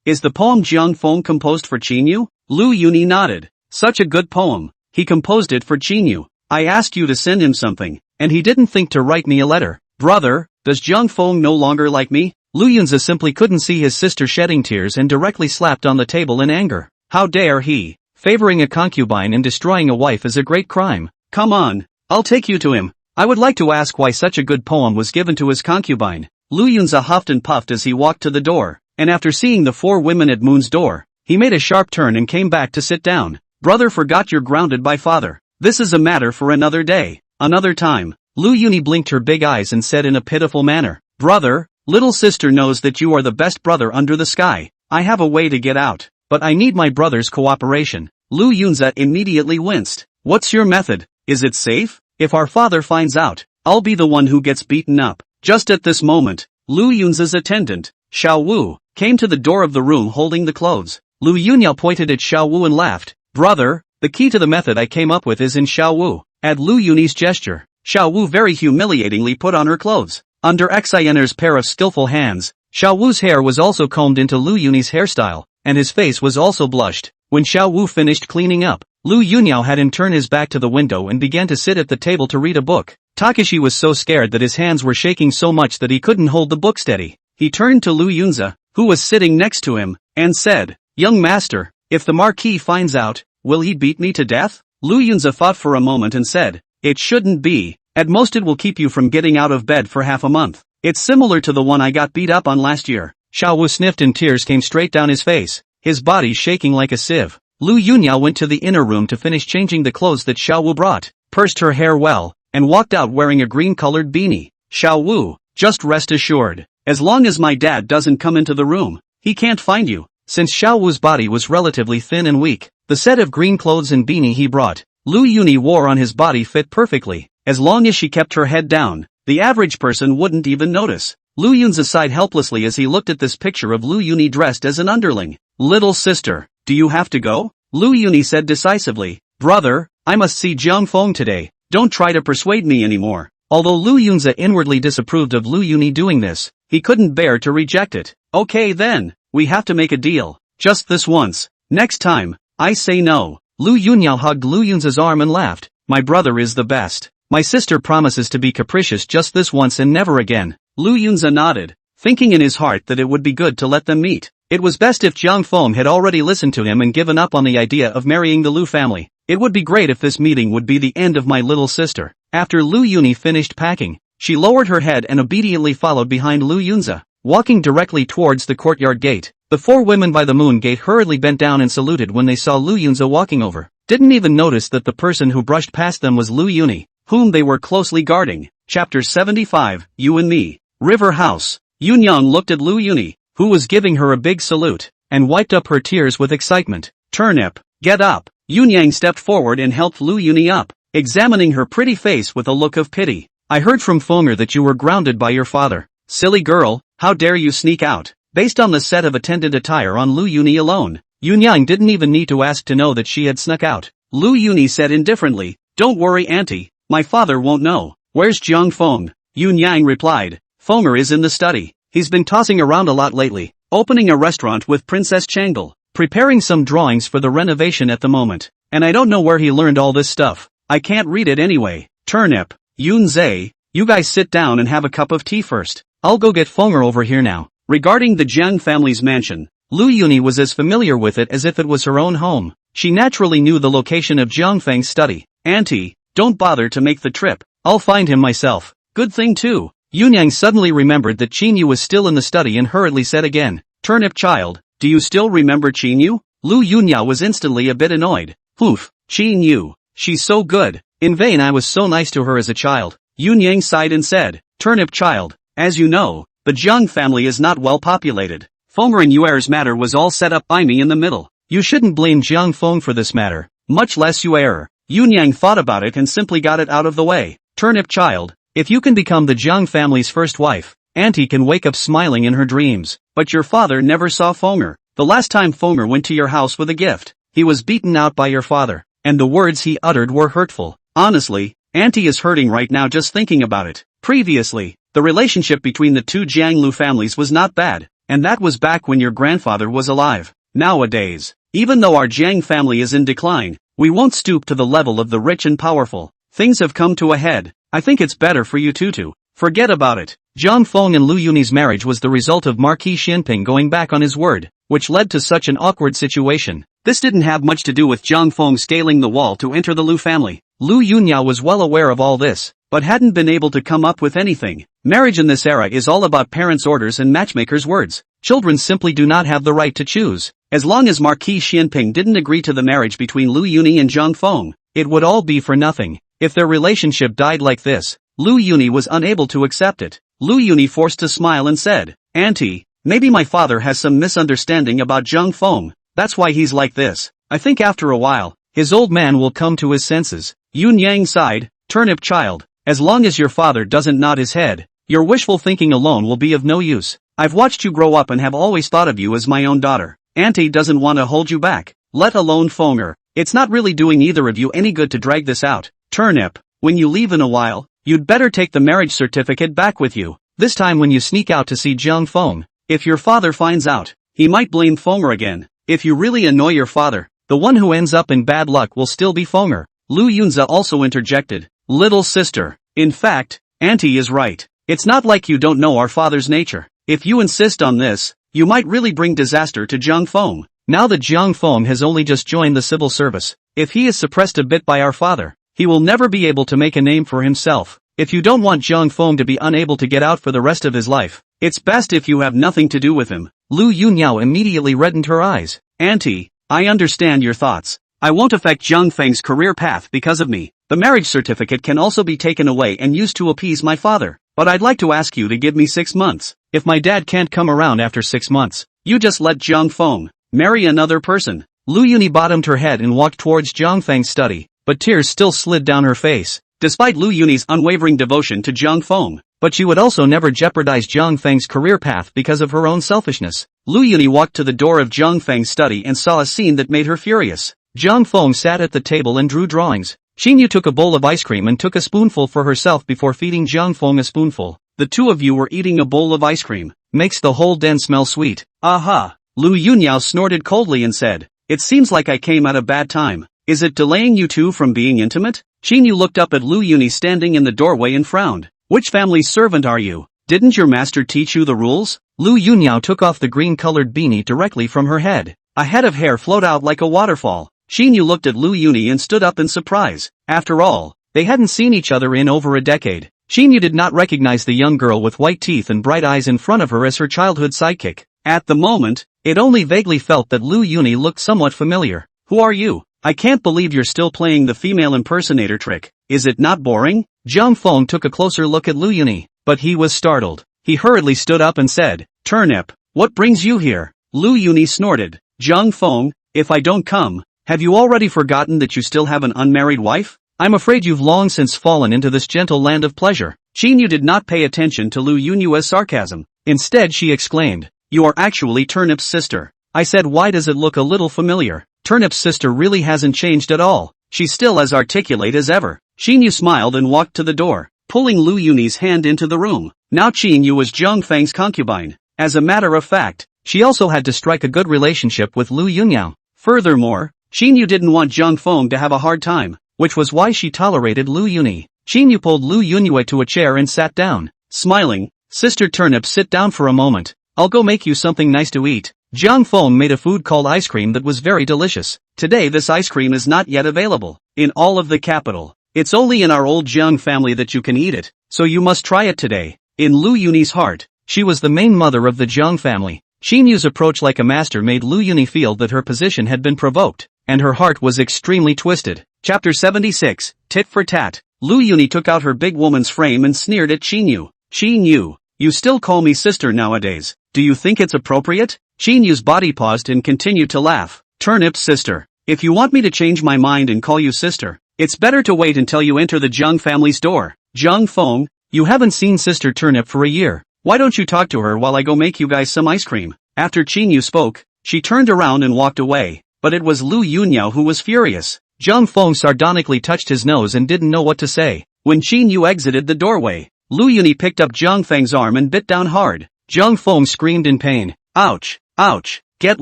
is the poem Zhang Feng composed for Qinyu? Lu Yuni nodded. Such a good poem. He composed it for Qinyu. I asked you to send him something, and he didn't think to write me a letter. Brother, does Zhang Feng no longer like me? Lu Yunza simply couldn't see his sister shedding tears and directly slapped on the table in anger. How dare he? Favoring a concubine and destroying a wife is a great crime. Come on, I'll take you to him. I would like to ask why such a good poem was given to his concubine. Lu Yunza huffed and puffed as he walked to the door, and after seeing the 4 women at Moon's door, he made a sharp turn and came back to sit down. Brother, forgot you're grounded by father. This is a matter for another day, another time. Lu Yuni blinked her big eyes and said in a pitiful manner, Brother, Little sister knows that you are the best brother under the sky. I have a way to get out, but I need my brother's cooperation. Lu Yunze immediately winced. What's your method? Is it safe? If our father finds out, I'll be the one who gets beaten up. Just at this moment, Lu Yunze's attendant, Xiao Wu, came to the door of the room holding the clothes. Lu Yunyao pointed at Xiao Wu and laughed. Brother, the key to the method I came up with is in Xiao Wu. At Lu Yuni's gesture, Xiao Wu very humiliatingly put on her clothes. Under Xianer's pair of skillful hands, Xiao Wu's hair was also combed into Lu Yuni's hairstyle, and his face was also blushed. When Xiao Wu finished cleaning up, Lu Yunyao had him turn his back to the window and began to sit at the table to read a book. Takeshi was so scared that his hands were shaking so much that he couldn't hold the book steady. He turned to Lu Yunze, who was sitting next to him, and said, Young master, if the Marquis finds out, will he beat me to death? Lu Yunze thought for a moment and said, It shouldn't be. At most it will keep you from getting out of bed for half a month. It's similar to the one I got beat up on last year. Xiao Wu sniffed and tears came straight down his face, his body shaking like a sieve. Lu Yunyao went to the inner room to finish changing the clothes that Xiao Wu brought, pursed her hair well, and walked out wearing a green-colored beanie. Xiao Wu, just rest assured, as long as my dad doesn't come into the room, he can't find you. Since Xiao Wu's body was relatively thin and weak, the set of green clothes and beanie he brought, Lu Yuni wore on his body fit perfectly. As long as she kept her head down, the average person wouldn't even notice. Lu Yunze sighed helplessly as he looked at this picture of Lu Yuni dressed as an underling. Little sister, do you have to go? Lu Yuni said decisively. Brother, I must see Jiang Feng today. Don't try to persuade me anymore. Although Lu Yunze inwardly disapproved of Lu Yuni doing this, he couldn't bear to reject it. Okay then, we have to make a deal. Just this once. Next time, I say no. Lu Yunyao hugged Lu Yunze's arm and laughed. My brother is the best. My sister promises to be capricious just this once and never again. Lu Yunze nodded, thinking in his heart that it would be good to let them meet. It was best if Jiang Feng had already listened to him and given up on the idea of marrying the Lu family. It would be great if this meeting would be the end of my little sister. After Lu Yuni finished packing, she lowered her head and obediently followed behind Lu Yunze, walking directly towards the courtyard gate. The four women by the moon gate hurriedly bent down and saluted when they saw Lu Yunze walking over. Didn't even notice that the person who brushed past them was Lu Yuni, whom they were closely guarding. Chapter 75, You and Me. River House. Yunyang looked at Lu Yuni, who was giving her a big salute, and wiped up her tears with excitement. Turnip, get up. Yunyang stepped forward and helped Lu Yuni up, examining her pretty face with a look of pity. I heard from Fonger that you were grounded by your father. Silly girl, how dare you sneak out? Based on the set of attendant attire on Lu Yuni alone, Yunyang didn't even need to ask to know that she had snuck out. Lu Yuni said indifferently, Don't worry auntie, my father won't know. Where's Jiang Feng? Yunyang replied, Fonger is in the study. He's been tossing around a lot lately, opening a restaurant with Princess Changle, preparing some drawings for the renovation at the moment, and I don't know where he learned all this stuff. I can't read it anyway. Turnip, Yunze, you guys sit down and have a cup of tea first. I'll go get Fonger over here now. Regarding the Jiang family's mansion, Lu Yuni was as familiar with it as if it was her own home. She naturally knew the location of Jiang Feng's study. Auntie, don't bother to make the trip. I'll find him myself. Good thing too. Yunyang suddenly remembered that Qinyu was still in the study and hurriedly said again, Turnip child, do you still remember Qinyu? Lu Yunyao was instantly a bit annoyed. Poof, Qinyu, she's so good. In vain I was so nice to her as a child. Yunyang sighed and said, Turnip child, as you know, the Jiang family is not well populated. Fonger and Yuer's matter was all set up by me in the middle. You shouldn't blame Jiang Feng for this matter, much less Yuer. Yunyang thought about it and simply got it out of the way. Turnip child, if you can become the Jiang family's first wife, auntie can wake up smiling in her dreams. But your father never saw Fonger. The last time Fonger went to your house with a gift, he was beaten out by your father, and the words he uttered were hurtful. Honestly, auntie is hurting right now just thinking about it. Previously, the relationship between the two Jiang Lu families was not bad, and that was back when your grandfather was alive. Nowadays, even though our Jiang family is in decline, we won't stoop to the level of the rich and powerful. Things have come to a head. I think it's better for you two to forget about it. Jiang Feng and Lu Yuni's marriage was the result of Marquis Xianping going back on his word, which led to such an awkward situation. This didn't have much to do with Jiang Feng scaling the wall to enter the Lu family. Lu Yunyao was well aware of all this, but hadn't been able to come up with anything. Marriage in this era is all about parents' orders and matchmakers' words. Children simply do not have the right to choose. As long as Marquis Xianping didn't agree to the marriage between Lu Yuni and Jiang Feng, it would all be for nothing. If their relationship died like this, Lu Yuni was unable to accept it. Lu Yuni forced a smile and said, Auntie, maybe my father has some misunderstanding about Zhang Feng, that's why he's like this. I think after a while, his old man will come to his senses. Yun Yang sighed, turnip child, as long as your father doesn't nod his head, your wishful thinking alone will be of no use. I've watched you grow up and have always thought of you as my own daughter. Auntie doesn't want to hold you back, let alone Fenger. It's not really doing either of you any good to drag this out. Turnip, when you leave in a while, you'd better take the marriage certificate back with you. This time when you sneak out to see Zhang Feng, if your father finds out, he might blame Fenger again. If you really annoy your father, the one who ends up in bad luck will still be Fenger. Lu Yunza also interjected, little sister. In fact, Auntie is right. It's not like you don't know our father's nature. If you insist on this, you might really bring disaster to Zhang Feng. Now that Zhang Feng has only just joined the civil service, if he is suppressed a bit by our father, he will never be able to make a name for himself. If you don't want Zhang Feng to be unable to get out for the rest of his life, it's best if you have nothing to do with him. Lu Yunyao immediately reddened her eyes. Auntie, I understand your thoughts. I won't affect Zhang Feng's career path because of me. The marriage certificate can also be taken away and used to appease my father. But I'd like to ask you to give me 6 months. If my dad can't come around after 6 months, you just let Zhang Feng marry another person. Lu Yuni bottomed her head and walked towards Zhang Feng's study, but tears still slid down her face. Despite Lu Yuni's unwavering devotion to Zhang Feng, but she would also never jeopardize Zhang Feng's career path because of her own selfishness. Lu Yuni walked to the door of Zhang Feng's study and saw a scene that made her furious. Zhang Feng sat at the table and drew drawings. Xinyu took a bowl of ice cream and took a spoonful for herself before feeding Zhang Feng a spoonful. The two of you were eating a bowl of ice cream. Makes the whole den smell sweet. Aha! Lu Yunyao snorted coldly and said, it seems like I came at a bad time. Is it delaying you two from being intimate? Xinyu looked up at Lu Yuni standing in the doorway and frowned. Which family's servant are you? Didn't your master teach you the rules? Lu Yunyao took off the green-colored beanie directly from her head. A head of hair flowed out like a waterfall. Xinyu looked at Lu Yuni and stood up in surprise. After all, they hadn't seen each other in over a decade. Xinyu did not recognize the young girl with white teeth and bright eyes in front of her as her childhood sidekick. At the moment, it only vaguely felt that Lu Yuni looked somewhat familiar. Who are you? I can't believe you're still playing the female impersonator trick. Is it not boring? Zhang Feng took a closer look at Lu Yuni, but he was startled. He hurriedly stood up and said, Turnip, what brings you here? Lu Yuni snorted. Zhang Feng, if I don't come, have you already forgotten that you still have an unmarried wife? I'm afraid you've long since fallen into this gentle land of pleasure. Xinyu did not pay attention to Lu Yunyua's sarcasm. Instead she exclaimed, you are actually Turnip's sister. I said, why does it look a little familiar? Turnip's sister really hasn't changed at all. She's still as articulate as ever. Xinyu smiled and walked to the door, pulling Lu Yuni's hand into the room. Now Xinyu was Zhang Feng's concubine. As a matter of fact, she also had to strike a good relationship with Lu Yunyao. Furthermore, Xinyu didn't want Zhang Feng to have a hard time, which was why she tolerated Lu Yuni. Xinyu pulled Lu Yunyue to a chair and sat down. Smiling, Sister Turnip, sit down for a moment. I'll go make you something nice to eat. Zhang Feng made a food called ice cream that was very delicious. Today this ice cream is not yet available in all of the capital. It's only in our old Jiang family that you can eat it, so you must try it today. In Lu Yuni's heart, she was the main mother of the Jiang family. Xinyu's approach like a master made Lu Yuni feel that her position had been provoked, and her heart was extremely twisted. Chapter 76, Tit for Tat. Lu Yuni took out her big woman's frame and sneered at Xinyu. Xinyu, you still call me sister nowadays. Do you think it's appropriate? Xinyu's body paused and continued to laugh. Turnip's sister. If you want me to change my mind and call you sister, it's better to wait until you enter the Jiang family's door. Zhang Feng, you haven't seen Sister Turnip for a year. Why don't you talk to her while I go make you guys some ice cream? After Xinyu spoke, she turned around and walked away, but it was Lu Yunyao who was furious. Zhang Feng sardonically touched his nose and didn't know what to say. When Xinyu exited the doorway, Lu Yuni picked up Zhang Feng's arm and bit down hard. Zhang Feng screamed in pain. Ouch! Ouch! Get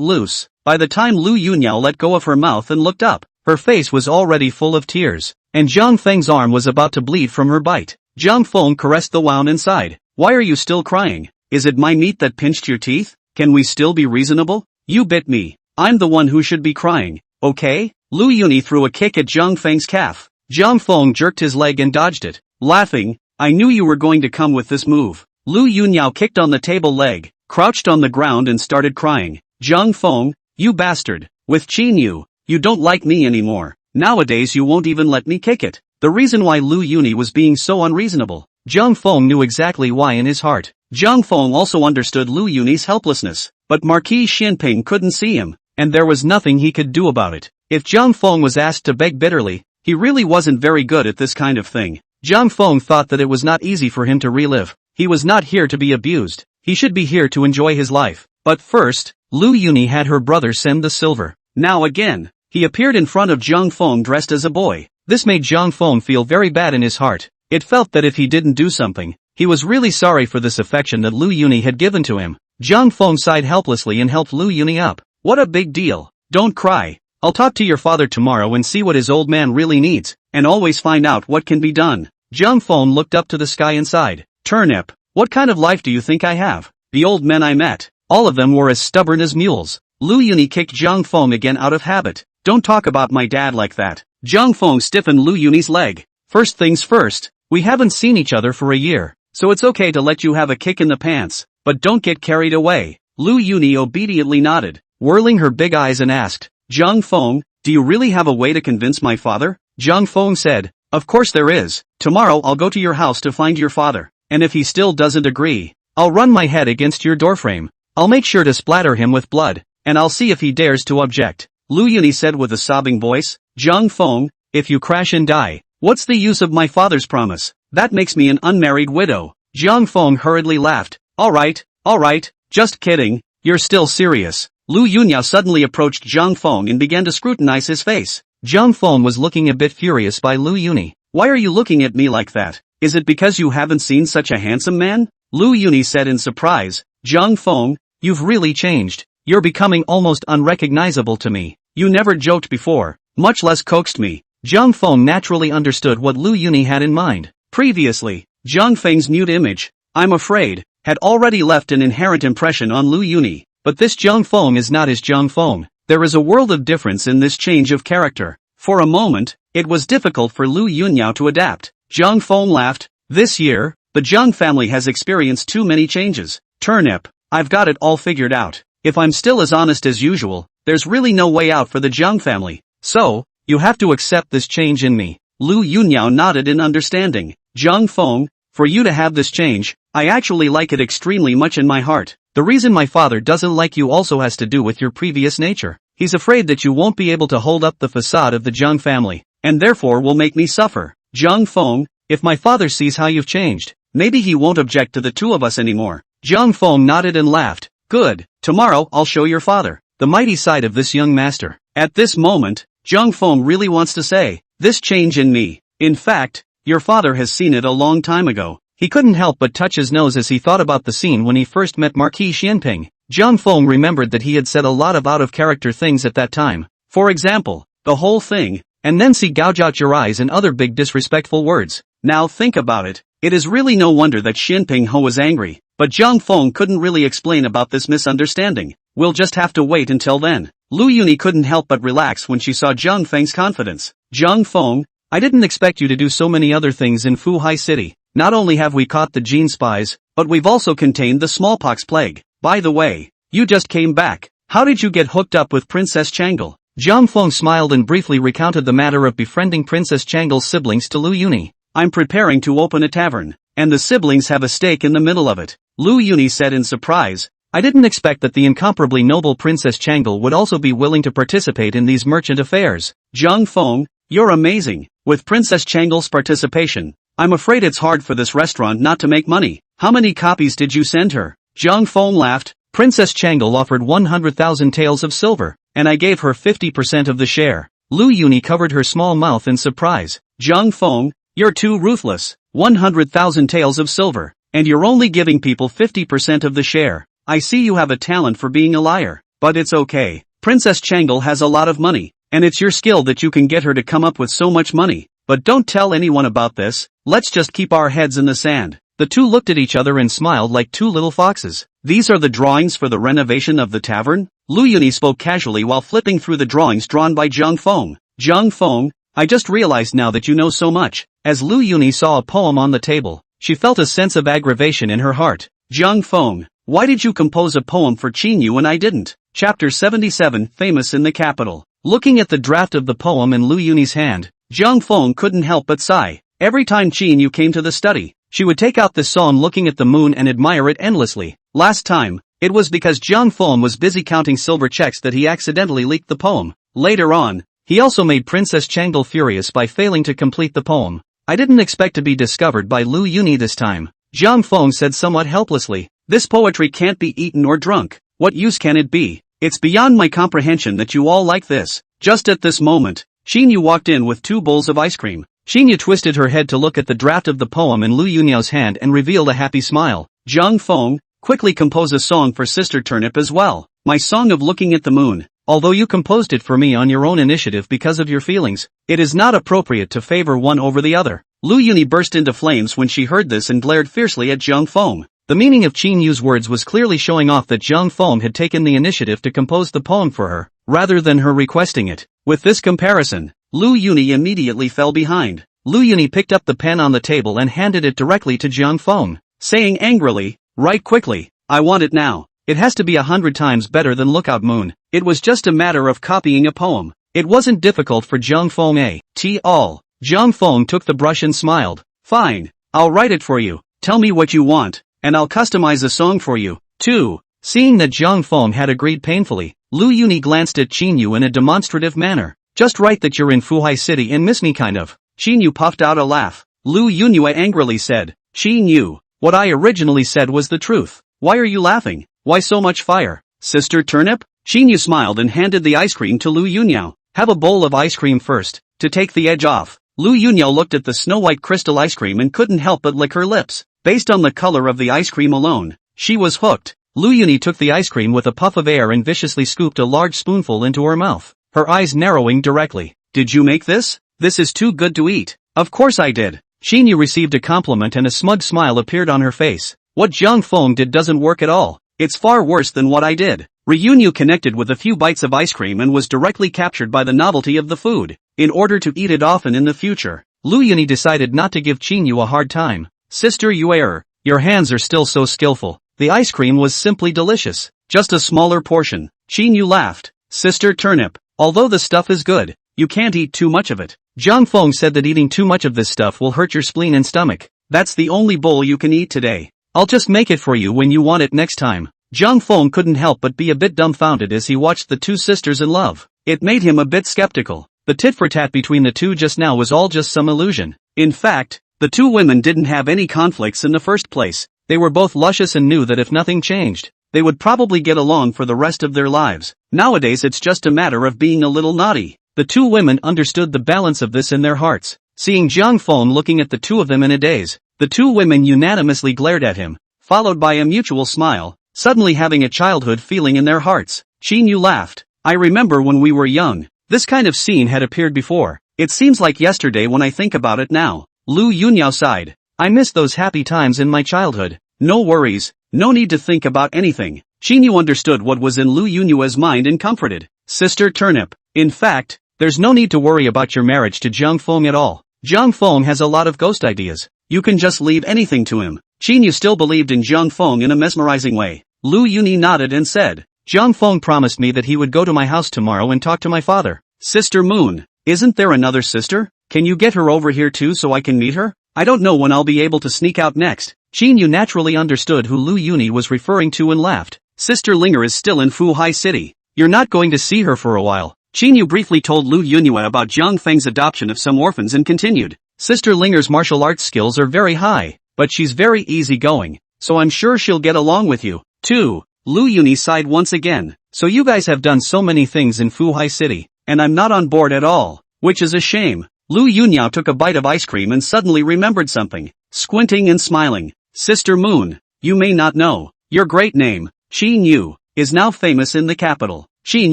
loose! By the time Lu Yunyao let go of her mouth and looked up, her face was already full of tears, and Zhang Feng's arm was about to bleed from her bite. Zhang Feng caressed the wound inside. Why are you still crying? Is it my meat that pinched your teeth? Can we still be reasonable? You bit me. I'm the one who should be crying, okay? Lu Yuni threw a kick at Zhang Feng's calf. Zhang Feng jerked his leg and dodged it, laughing. I knew you were going to come with this move. Lu Yunyao kicked on the table leg, crouched on the ground and started crying. Zhang Feng, you bastard. With Xinyu, you don't like me anymore. Nowadays you won't even let me kick it. The reason why Lu Yuni was being so unreasonable Zhang Feng knew exactly why in his heart. Zhang Feng also understood Lu Yuni's helplessness, but Marquis Xianping couldn't see him, and there was nothing he could do about it. If Zhang Feng was asked to beg bitterly, he really wasn't very good at this kind of thing. Zhang Feng thought that it was not easy for him to relive. He was not here to be abused. He should be here to enjoy his life. But first, Lu Yuni had her brother send the silver. Now again, he appeared in front of Zhang Feng dressed as a boy. This made Zhang Feng feel very bad in his heart. It felt that if he didn't do something, he was really sorry for this affection that Lu Yuni had given to him. Zhang Feng sighed helplessly and helped Lu Yuni up. What a big deal. Don't cry. I'll talk to your father tomorrow and see what his old man really needs, and always find out what can be done. Zhang Feng looked up to the sky and sighed. Turnip, what kind of life do you think I have? The old men I met, all of them were as stubborn as mules. Lu Yuni kicked Zhang Feng again out of habit. Don't talk about my dad like that. Zhang Feng stiffened Lu Yuni's leg. First things first, we haven't seen each other for a year, so it's okay to let you have a kick in the pants, but don't get carried away. Lu Yuni obediently nodded, whirling her big eyes and asked, Zhang Feng, do you really have a way to convince my father? Zhang Feng said, of course there is. Tomorrow I'll go to your house to find your father, and if he still doesn't agree, I'll run my head against your doorframe. I'll make sure to splatter him with blood, and I'll see if he dares to object. Lu Yuni said with a sobbing voice, Zhang Feng, if you crash and die, what's the use of my father's promise? That makes me an unmarried widow. Zhang Feng hurriedly laughed. Alright, just kidding, you're still serious. Lu Yunyao suddenly approached Zhang Feng and began to scrutinize his face. Zhang Feng was looking a bit furious by Lu Yuni. Why are you looking at me like that? Is it because you haven't seen such a handsome man? Lu Yuni said in surprise. Zhang Feng, you've really changed. You're becoming almost unrecognizable to me. You never joked before, much less coaxed me. Zhang Feng naturally understood what Lu Yuni had in mind. Previously, Zhang Feng's nude image, I'm afraid, had already left an inherent impression on Lu Yuni. But this Zhang Feng is not his Zhang Feng. There is a world of difference in this change of character. For a moment, it was difficult for Lu Yunyao to adapt. Zhang Feng laughed. This year, the Zhang family has experienced too many changes. Turnip, I've got it all figured out. If I'm still as honest as usual, there's really no way out for the Zhang family. So, you have to accept this change in me. Lu Yunyao nodded in understanding. Zhang Feng, for you to have this change, I actually like it extremely much in my heart. The reason my father doesn't like you also has to do with your previous nature. He's afraid that you won't be able to hold up the facade of the Zhang family, and therefore will make me suffer. Zhang Feng, if my father sees how you've changed, maybe he won't object to the two of us anymore. Zhang Feng nodded and laughed. Good, tomorrow I'll show your father the mighty side of this young master. At this moment, Zhang Feng really wants to say, this change in me. In fact, your father has seen it a long time ago. He couldn't help but touch his nose as he thought about the scene when he first met Marquis Xianping. Zhang Feng remembered that he had said a lot of out-of-character things at that time. For example, the whole thing, and then see gouge out your eyes and other big disrespectful words. Now think about it. It is really no wonder that Xianping He was angry. But Zhang Feng couldn't really explain about this misunderstanding. We'll just have to wait until then. Lu Yuni couldn't help but relax when she saw Zhang Feng's confidence. Zhang Feng, I didn't expect you to do so many other things in Fuhai city. Not only have we caught the Jin spies, but we've also contained the smallpox plague. By the way, you just came back. How did you get hooked up with Princess Changle? Zhang Feng smiled and briefly recounted the matter of befriending Princess Changle's siblings to Lu Yuni. I'm preparing to open a tavern, and the siblings have a stake in the middle of it. Lu Yuni said in surprise. I didn't expect that the incomparably noble Princess Changle would also be willing to participate in these merchant affairs. Zhang Feng, you're amazing. With Princess Changle's participation, I'm afraid it's hard for this restaurant not to make money. How many copies did you send her? Zhang Feng laughed. Princess Changle offered 100,000 taels of silver, and I gave her 50% of the share. Lu Yuni covered her small mouth in surprise. Zhang Feng, you're too ruthless. 100,000 taels of silver, and you're only giving people 50% of the share. I see you have a talent for being a liar, but it's okay. Princess Changle has a lot of money, and it's your skill that you can get her to come up with so much money. But don't tell anyone about this. Let's just keep our heads in the sand. The two looked at each other and smiled like two little foxes. These are the drawings for the renovation of the tavern? Lu Yuni spoke casually while flipping through the drawings drawn by Zhang Feng. Zhang Feng, I just realized now that you know so much. As Lu Yuni saw a poem on the table, she felt a sense of aggravation in her heart. Zhang Feng, why did you compose a poem for Qin Yu and I didn't? Chapter 77, Famous in the Capital. Looking at the draft of the poem in Lu Yuni's hand, Zhang Feng couldn't help but sigh. Every time Qin Yu came to the study, She would take out this song looking at the moon and admire it endlessly. Last time, it was because Jiang Feng was busy counting silver checks that he accidentally leaked the poem. Later on, he also made Princess Changdal furious by failing to complete the poem. I didn't expect to be discovered by Lu Yuni this time, Jiang Feng said somewhat helplessly. This poetry can't be eaten or drunk. What use can it be? It's beyond my comprehension that you all like this. Just at this moment, Xinyu walked in with 2 bowls of ice cream. Xinyu twisted her head to look at the draft of the poem in Lu Yunyao's hand and revealed a happy smile. Jiang Feng, quickly compose a song for Sister Turnip as well. My song of looking at the moon. Although you composed it for me on your own initiative because of your feelings, it is not appropriate to favor one over the other. Lu Yuni burst into flames when she heard this and glared fiercely at Jiang Feng. The meaning of Qin Yu's words was clearly showing off that Jiang Feng had taken the initiative to compose the poem for her, rather than her requesting it. With this comparison, Lu Yuni immediately fell behind. Lu Yuni picked up the pen on the table and handed it directly to Jiang Feng, saying angrily, "Write quickly, I want it now. It has to be 100 times better than Lookout Moon." It was just a matter of copying a poem. It wasn't difficult for Jiang Feng at all. Jiang Feng took the brush and smiled. "Fine, I'll write it for you. Tell me what you want, and I'll customize a song for you, too." Seeing that Jiang Feng had agreed painfully, Lu Yuni glanced at Qin Yu in a demonstrative manner. "Just write that you're in Fuhai City and miss me kind of." Qin Yu puffed out a laugh. Lu Yuni angrily said, "Qin Yu, what I originally said was the truth. Why are you laughing? Why so much fire? Sister Turnip?" Qin Yu smiled and handed the ice cream to Lu Yunyao. "Have a bowl of ice cream first, to take the edge off." Lu Yunyao looked at the snow-white crystal ice cream and couldn't help but lick her lips. Based on the color of the ice cream alone, she was hooked. Lu Yuni took the ice cream with a puff of air and viciously scooped a large spoonful into her mouth, her eyes narrowing directly. "Did you make this? This is too good to eat." "Of course I did." Qin Yu received a compliment and a smug smile appeared on her face. "What Jiang Feng did doesn't work at all. It's far worse than what I did." Ryunyu connected with a few bites of ice cream and was directly captured by the novelty of the food. In order to eat it often in the future, Lu Yuni decided not to give Qin Yu a hard time. "Sister Yuer, your hands are still so skillful." The ice cream was simply delicious. "Just a smaller portion." Qin Yu laughed. "Sister Turnip, although the stuff is good, you can't eat too much of it. Jiang Feng said that eating too much of this stuff will hurt your spleen and stomach. That's the only bowl you can eat today. I'll just make it for you when you want it next time." Jiang Feng couldn't help but be a bit dumbfounded as he watched the 2 sisters in love. It made him a bit skeptical. The tit-for-tat between the 2 just now was all just some illusion. In fact, the 2 women didn't have any conflicts in the first place. They were both luscious and knew that if nothing changed, they would probably get along for the rest of their lives. Nowadays it's just a matter of being a little naughty. The 2 women understood the balance of this in their hearts. Seeing Jiang Feng looking at the 2 of them in a daze, the 2 women unanimously glared at him, followed by a mutual smile, suddenly having a childhood feeling in their hearts. Qin Yu laughed. "I remember when we were young, this kind of scene had appeared before. It seems like yesterday when I think about it now." Lu Yunyao sighed. "I miss those happy times in my childhood." "No worries, no need to think about anything." Qin Yu understood what was in Lu Yunyua's mind and comforted. "Sister Turnip, in fact, there's no need to worry about your marriage to Jiang Feng at all. Jiang Feng has a lot of ghost ideas. You can just leave anything to him." Qin Yu still believed in Jiang Feng in a mesmerizing way. Lu Yuni nodded and said, "Jiang Feng promised me that he would go to my house tomorrow and talk to my father." "Sister Moon, isn't there another sister? Can you get her over here too so I can meet her? I don't know when I'll be able to sneak out next." Qin Yu naturally understood who Lu Yuni was referring to and laughed. "Sister Linger is still in Fuhai City. You're not going to see her for a while." Qin Yu briefly told Lu Yunyue about Jiang Feng's adoption of some orphans and continued. "Sister Linger's martial arts skills are very high, but she's very easygoing, so I'm sure she'll get along with you, too." Lu Yuni sighed once again. "So you guys have done so many things in Fuhai City, and I'm not on board at all, which is a shame." Lu Yunyao took a bite of ice cream and suddenly remembered something, squinting and smiling. "Sister Moon, you may not know, your great name, Qin Yu, is now famous in the capital." Qin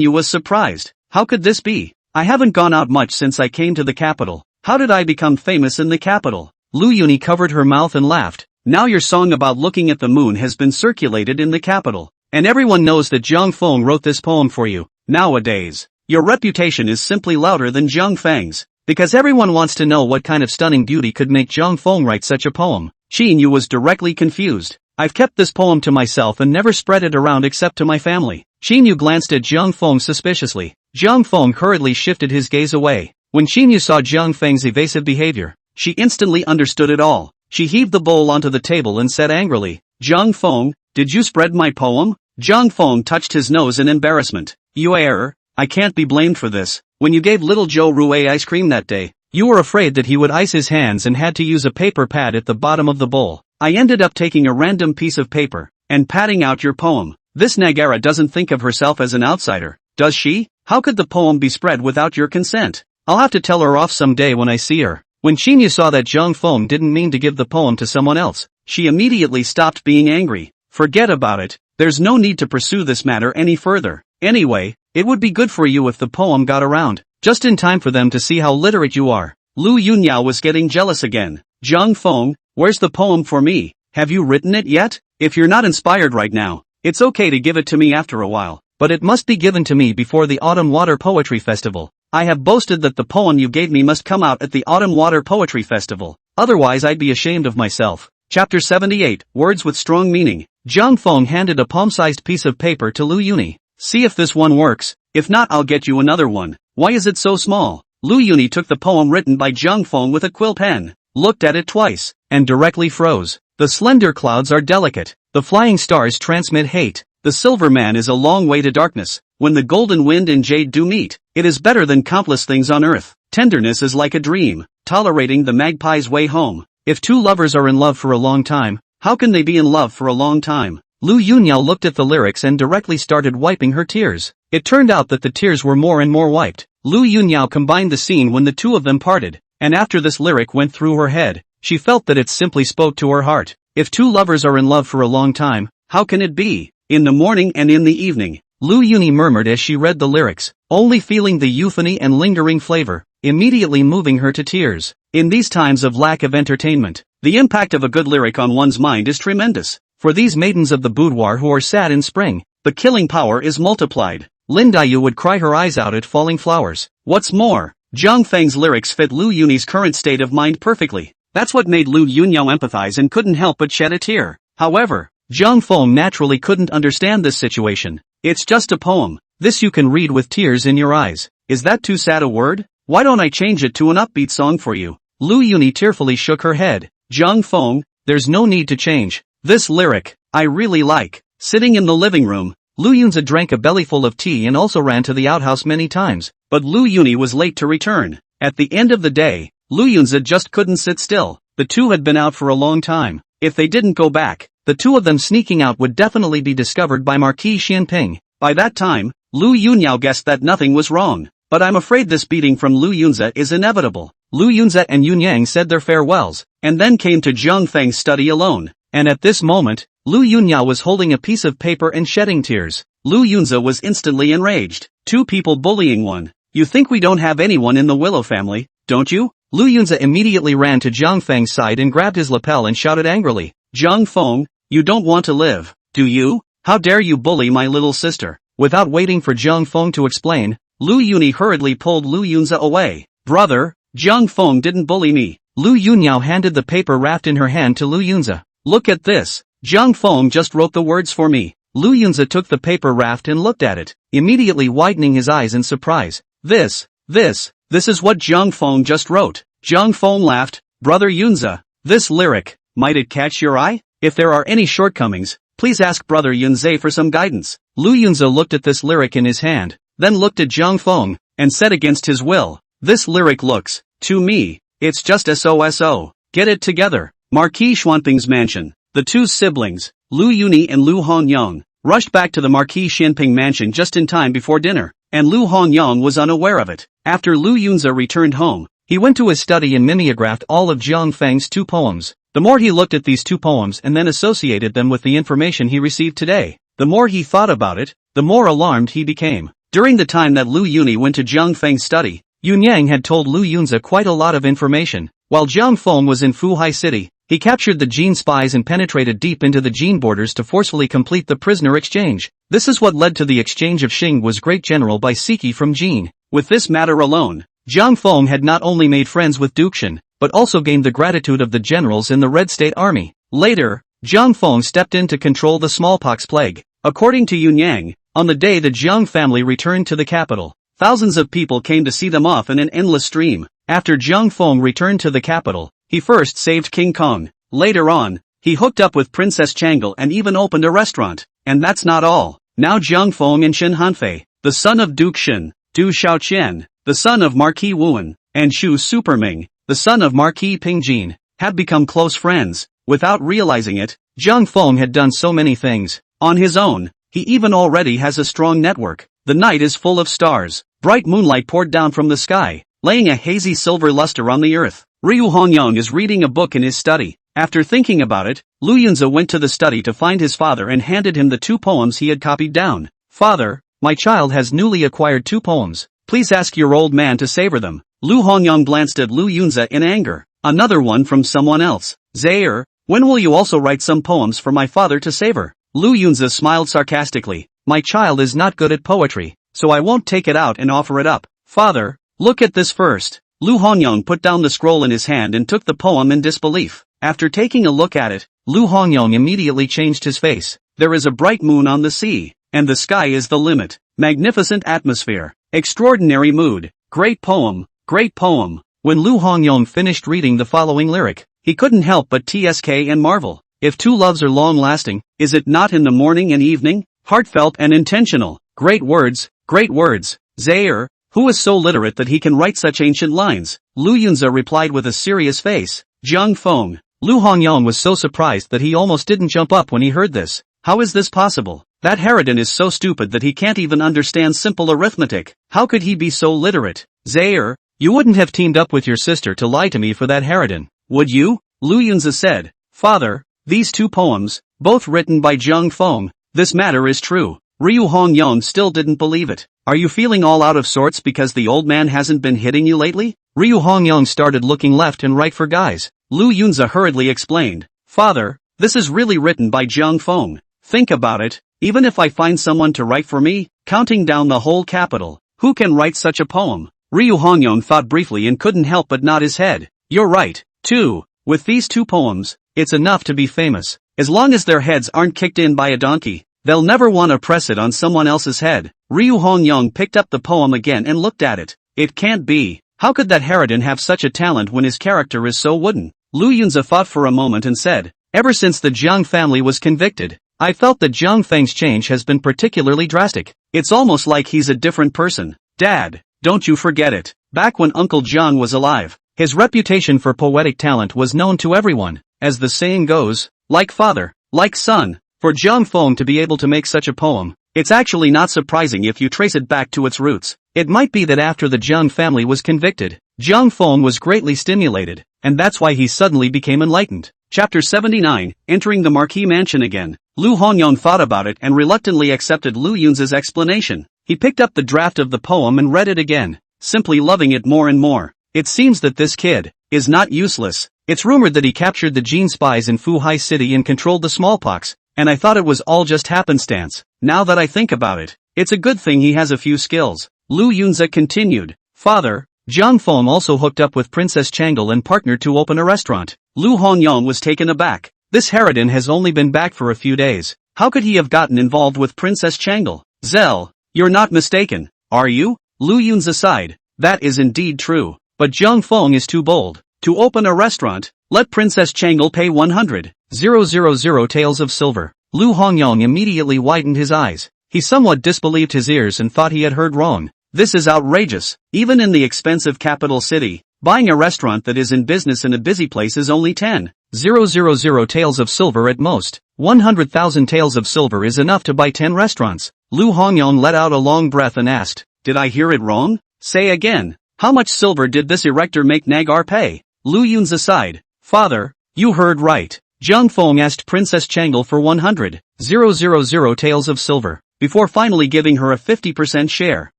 Yu was surprised. "How could this be? I haven't gone out much since I came to the capital. How did I become famous in the capital?" Lu Yuni covered her mouth and laughed. "Now your song about looking at the moon has been circulated in the capital, and everyone knows that Jiang Feng wrote this poem for you. Nowadays, your reputation is simply louder than Jiang Feng's, because everyone wants to know what kind of stunning beauty could make Jiang Feng write such a poem." Qin Yu was directly confused. "I've kept this poem to myself and never spread it around except to my family." Qin Yu glanced at Jiang Feng suspiciously. Jiang Feng hurriedly shifted his gaze away. When Qin Yu saw Jiang Feng's evasive behavior, she instantly understood it all. She heaved the bowl onto the table and said angrily, "Zhang Feng, did you spread my poem?" Zhang Feng touched his nose in embarrassment. "You error, I can't be blamed for this. When you gave little Joe Rue ice cream that day, you were afraid that he would ice his hands and had to use a paper pad at the bottom of the bowl. I ended up taking a random piece of paper and padding out your poem. This Nagara doesn't think of herself as an outsider, does she? How could the poem be spread without your consent? I'll have to tell her off someday when I see her." When Qinya saw that Zhang Feng didn't mean to give the poem to someone else, she immediately stopped being angry. "Forget about it, there's no need to pursue this matter any further. Anyway, it would be good for you if the poem got around, just in time for them to see how literate you are." Lu Yunyao was getting jealous again. "Zhang Feng, where's the poem for me? Have you written it yet? If you're not inspired right now, it's okay to give it to me after a while, but it must be given to me before the Autumn Water Poetry Festival. I have boasted that the poem you gave me must come out at the Autumn Water Poetry Festival, otherwise I'd be ashamed of myself." Chapter 78, Words with Strong Meaning. Zhang Feng handed a palm-sized piece of paper to Lu Yuni. "See if this one works, if not I'll get you another one." "Why is it so small?" Lu Yuni took the poem written by Zhang Feng with a quill pen, looked at it twice, and directly froze. "The slender clouds are delicate, the flying stars transmit hate, the silver man is a long way to darkness, when the golden wind and jade do meet, it is better than countless things on earth, tenderness is like a dream, tolerating the magpie's way home. If two lovers are in love for a long time, how can they be in love for a long time?" Lu Yunyao looked at the lyrics and directly started wiping her tears. It turned out that the tears were more and more wiped. Lu Yunyao combined the scene when the two of them parted, and after this lyric went through her head, she felt that it simply spoke to her heart. If two lovers are in love for a long time, how can it be? In the morning and in the evening, Lu Yuni murmured as she read the lyrics, only feeling the euphony and lingering flavor, immediately moving her to tears. In these times of lack of entertainment, the impact of a good lyric on one's mind is tremendous. For these maidens of the boudoir who are sad in spring, the killing power is multiplied. Lin Daiyu would cry her eyes out at falling flowers. What's more, Zhang Feng's lyrics fit Lu Yuni's current state of mind perfectly. That's what made Lu Yunyao empathize and couldn't help but shed a tear. However, Zhang Feng naturally couldn't understand this situation. "It's just a poem. This you can read with tears in your eyes. Is that too sad a word? Why don't I change it to an upbeat song for you?" Lu Yuni tearfully shook her head. "Zhang Feng, there's no need to change. This lyric, I really like." Sitting in the living room, Lu Yunzi drank a bellyful of tea and also ran to the outhouse many times, but Lu Yuni was late to return. At the end of the day, Lu Yunzi just couldn't sit still. The two had been out for a long time. If they didn't go back, the two of them sneaking out would definitely be discovered by Marquis Xianping. By that time, Lu Yunyao guessed that nothing was wrong. "But I'm afraid this beating from Lu Yunzi is inevitable." Lu Yunzi and Yun Yang said their farewells, and then came to Zhang Feng's study alone. And at this moment, Lu Yunyao was holding a piece of paper and shedding tears. Lu Yunzi was instantly enraged. "Two people bullying one. You think we don't have anyone in the Willow family, don't you?" Lu Yunzi immediately ran to Zhang Feng's side and grabbed his lapel and shouted angrily, "Zhang Feng, you don't want to live, do you? How dare you bully my little sister?" Without waiting for Zhang Feng to explain, Lu Yuni hurriedly pulled Lu Yunzi away. "Brother, Zhang Feng didn't bully me." Lu Yunyao handed the paper wrapped in her hand to Lu Yunzi. "Look at this. Zhang Feng just wrote the words for me." Lu Yunzi took the paper wrapped and looked at it, immediately widening his eyes in surprise. This is what Zhang Feng just wrote." Zhang Feng laughed. "Brother Yunzi, this lyric, might it catch your eye? If there are any shortcomings, please ask Brother Yunzi for some guidance." Lu Yunzi looked at this lyric in his hand, then looked at Zhang Feng, and said against his will, "This lyric looks, to me, it's just SOSO. Get it together." Marquis Xuanping's mansion. The two siblings, Lu Yuni and Lu Honyang, rushed back to the Marquis Xianping mansion just in time before dinner, and Lu Honyang was unaware of it. After Lu Yunzi returned home, he went to his study and mimeographed all of Zhang Feng's two poems. The more he looked at these two poems and then associated them with the information he received today, the more he thought about it, the more alarmed he became. During the time that Lu Yuni went to Zhang Feng's study, Yun Yang had told Lu Yunzi quite a lot of information. While Zhang Feng was in Fuhai city, he captured the Jin spies and penetrated deep into the Jin borders to forcefully complete the prisoner exchange. This is what led to the exchange of Xing was great general by Siki from Jin. With this matter alone, Zhang Feng had not only made friends with Duke Shen, but also gained the gratitude of the generals in the Red State Army. Later, Zhang Feng stepped in to control the smallpox plague. According to Yun Yang, on the day the Jiang family returned to the capital, thousands of people came to see them off in an endless stream. After Zhang Feng returned to the capital, he first saved King Kong. Later on, he hooked up with Princess Changle and even opened a restaurant. And that's not all. Now Jiang Feng and Shen Hanfei, the son of Duke Shen, Du Xiaoqian, the son of Marquis Wuan, and Xu Superming, the son of Marquis Pingjin, have become close friends. Without realizing it, Jiang Feng had done so many things. On his own, he even already has a strong network. The night is full of stars. Bright moonlight poured down from the sky, laying a hazy silver luster on the earth. Ryu Hongyang is reading a book in his study. After thinking about it, Lu Yunze went to the study to find his father and handed him the 2 poems he had copied down. Father, my child has newly acquired 2 poems. Please ask your old man to savor them. Lu Hongyang glanced at Lu Yunze in anger. Another one from someone else. Zaire, when will you also write some poems for my father to savor? Lu Yunze smiled sarcastically. My child is not good at poetry, so I won't take it out and offer it up. Father, look at this first. Lu Hongyang put down the scroll in his hand and took the poem in disbelief. After taking a look at it, Lu Hongyang immediately changed his face. There is a bright moon on the sea, and the sky is the limit. Magnificent atmosphere. Extraordinary mood. Great poem. Great poem. When Lu Hongyang finished reading the following lyric, he couldn't help but tsk and marvel. If 2 loves are long-lasting, is it not in the morning and evening? Heartfelt and intentional. Great words, great words. Zaire, who is so literate that he can write such ancient lines? Lu Yunze replied with a serious face. Jiang Feng. Lu Hongyang was so surprised that he almost didn't jump up when he heard this. How is this possible? That harridan is so stupid that he can't even understand simple arithmetic. How could he be so literate? Zaire, you wouldn't have teamed up with your sister to lie to me for that harridan, would you? Lu Yunze said. Father, these 2 poems, both written by Jiang Feng, this matter is true. Ryu Hongyang still didn't believe it. Are you feeling all out of sorts because the old man hasn't been hitting you lately? Ryu Hongyang started looking left and right for guys. Lu Yunze hurriedly explained. Father, this is really written by Jiang Feng. Think about it, even if I find someone to write for me, counting down the whole capital, who can write such a poem? Ryu Hongyang thought briefly and couldn't help but nod his head. You're right, too. With these 2 poems, it's enough to be famous. As long as their heads aren't kicked in by a donkey, they'll never want to press it on someone else's head. Ryu Hongyang picked up the poem again and looked at it. It can't be. How could that harridan have such a talent when his character is so wooden? Lu Yunze thought for a moment and said, ever since the Jiang family was convicted, I felt that Jiang Feng's change has been particularly drastic. It's almost like he's a different person. Dad, don't you forget it. Back when Uncle Jiang was alive, his reputation for poetic talent was known to everyone. As the saying goes, like father, like son. For Jiang Feng to be able to make such a poem, it's actually not surprising if you trace it back to its roots. It might be that after the Jiang family was convicted, Jiang Feng was greatly stimulated, and that's why he suddenly became enlightened. Chapter 79, Entering the Marquis Mansion again. Lu Hongyang thought about it and reluctantly accepted Lu Yunze's explanation. He picked up the draft of the poem and read it again, simply loving it more and more. It seems that this kid is not useless. It's rumored that he captured the Jin spies in Fuhai city and controlled the smallpox, and I thought it was all just happenstance. Now that I think about it, it's a good thing he has a few skills. Lu Yunze continued. Father, Jiang Feng also hooked up with Princess Changle and partnered to open a restaurant. Lu Hongyang was taken aback. This harridan has only been back for a few days. How could he have gotten involved with Princess Changle? Zell, you're not mistaken, are you? Lu Yunze sighed. That is indeed true. But Jiang Feng is too bold. To open a restaurant, let Princess Changle pay 100,000 taels of silver. Lu Hongyang immediately widened his eyes. He somewhat disbelieved his ears and thought he had heard wrong. This is outrageous. Even in the expensive capital city, buying a restaurant that is in business in a busy place is only 10,000 taels of silver at most. 100,000 taels of silver is enough to buy 10 restaurants. Lu Hongyang let out a long breath and asked, did I hear it wrong? Say again. How much silver did this erector make Nagar pay? Lu Yunze sighed. Father, you heard right. Jiang Feng asked Princess Changle for 100,000 taels of silver, before finally giving her a 50% share.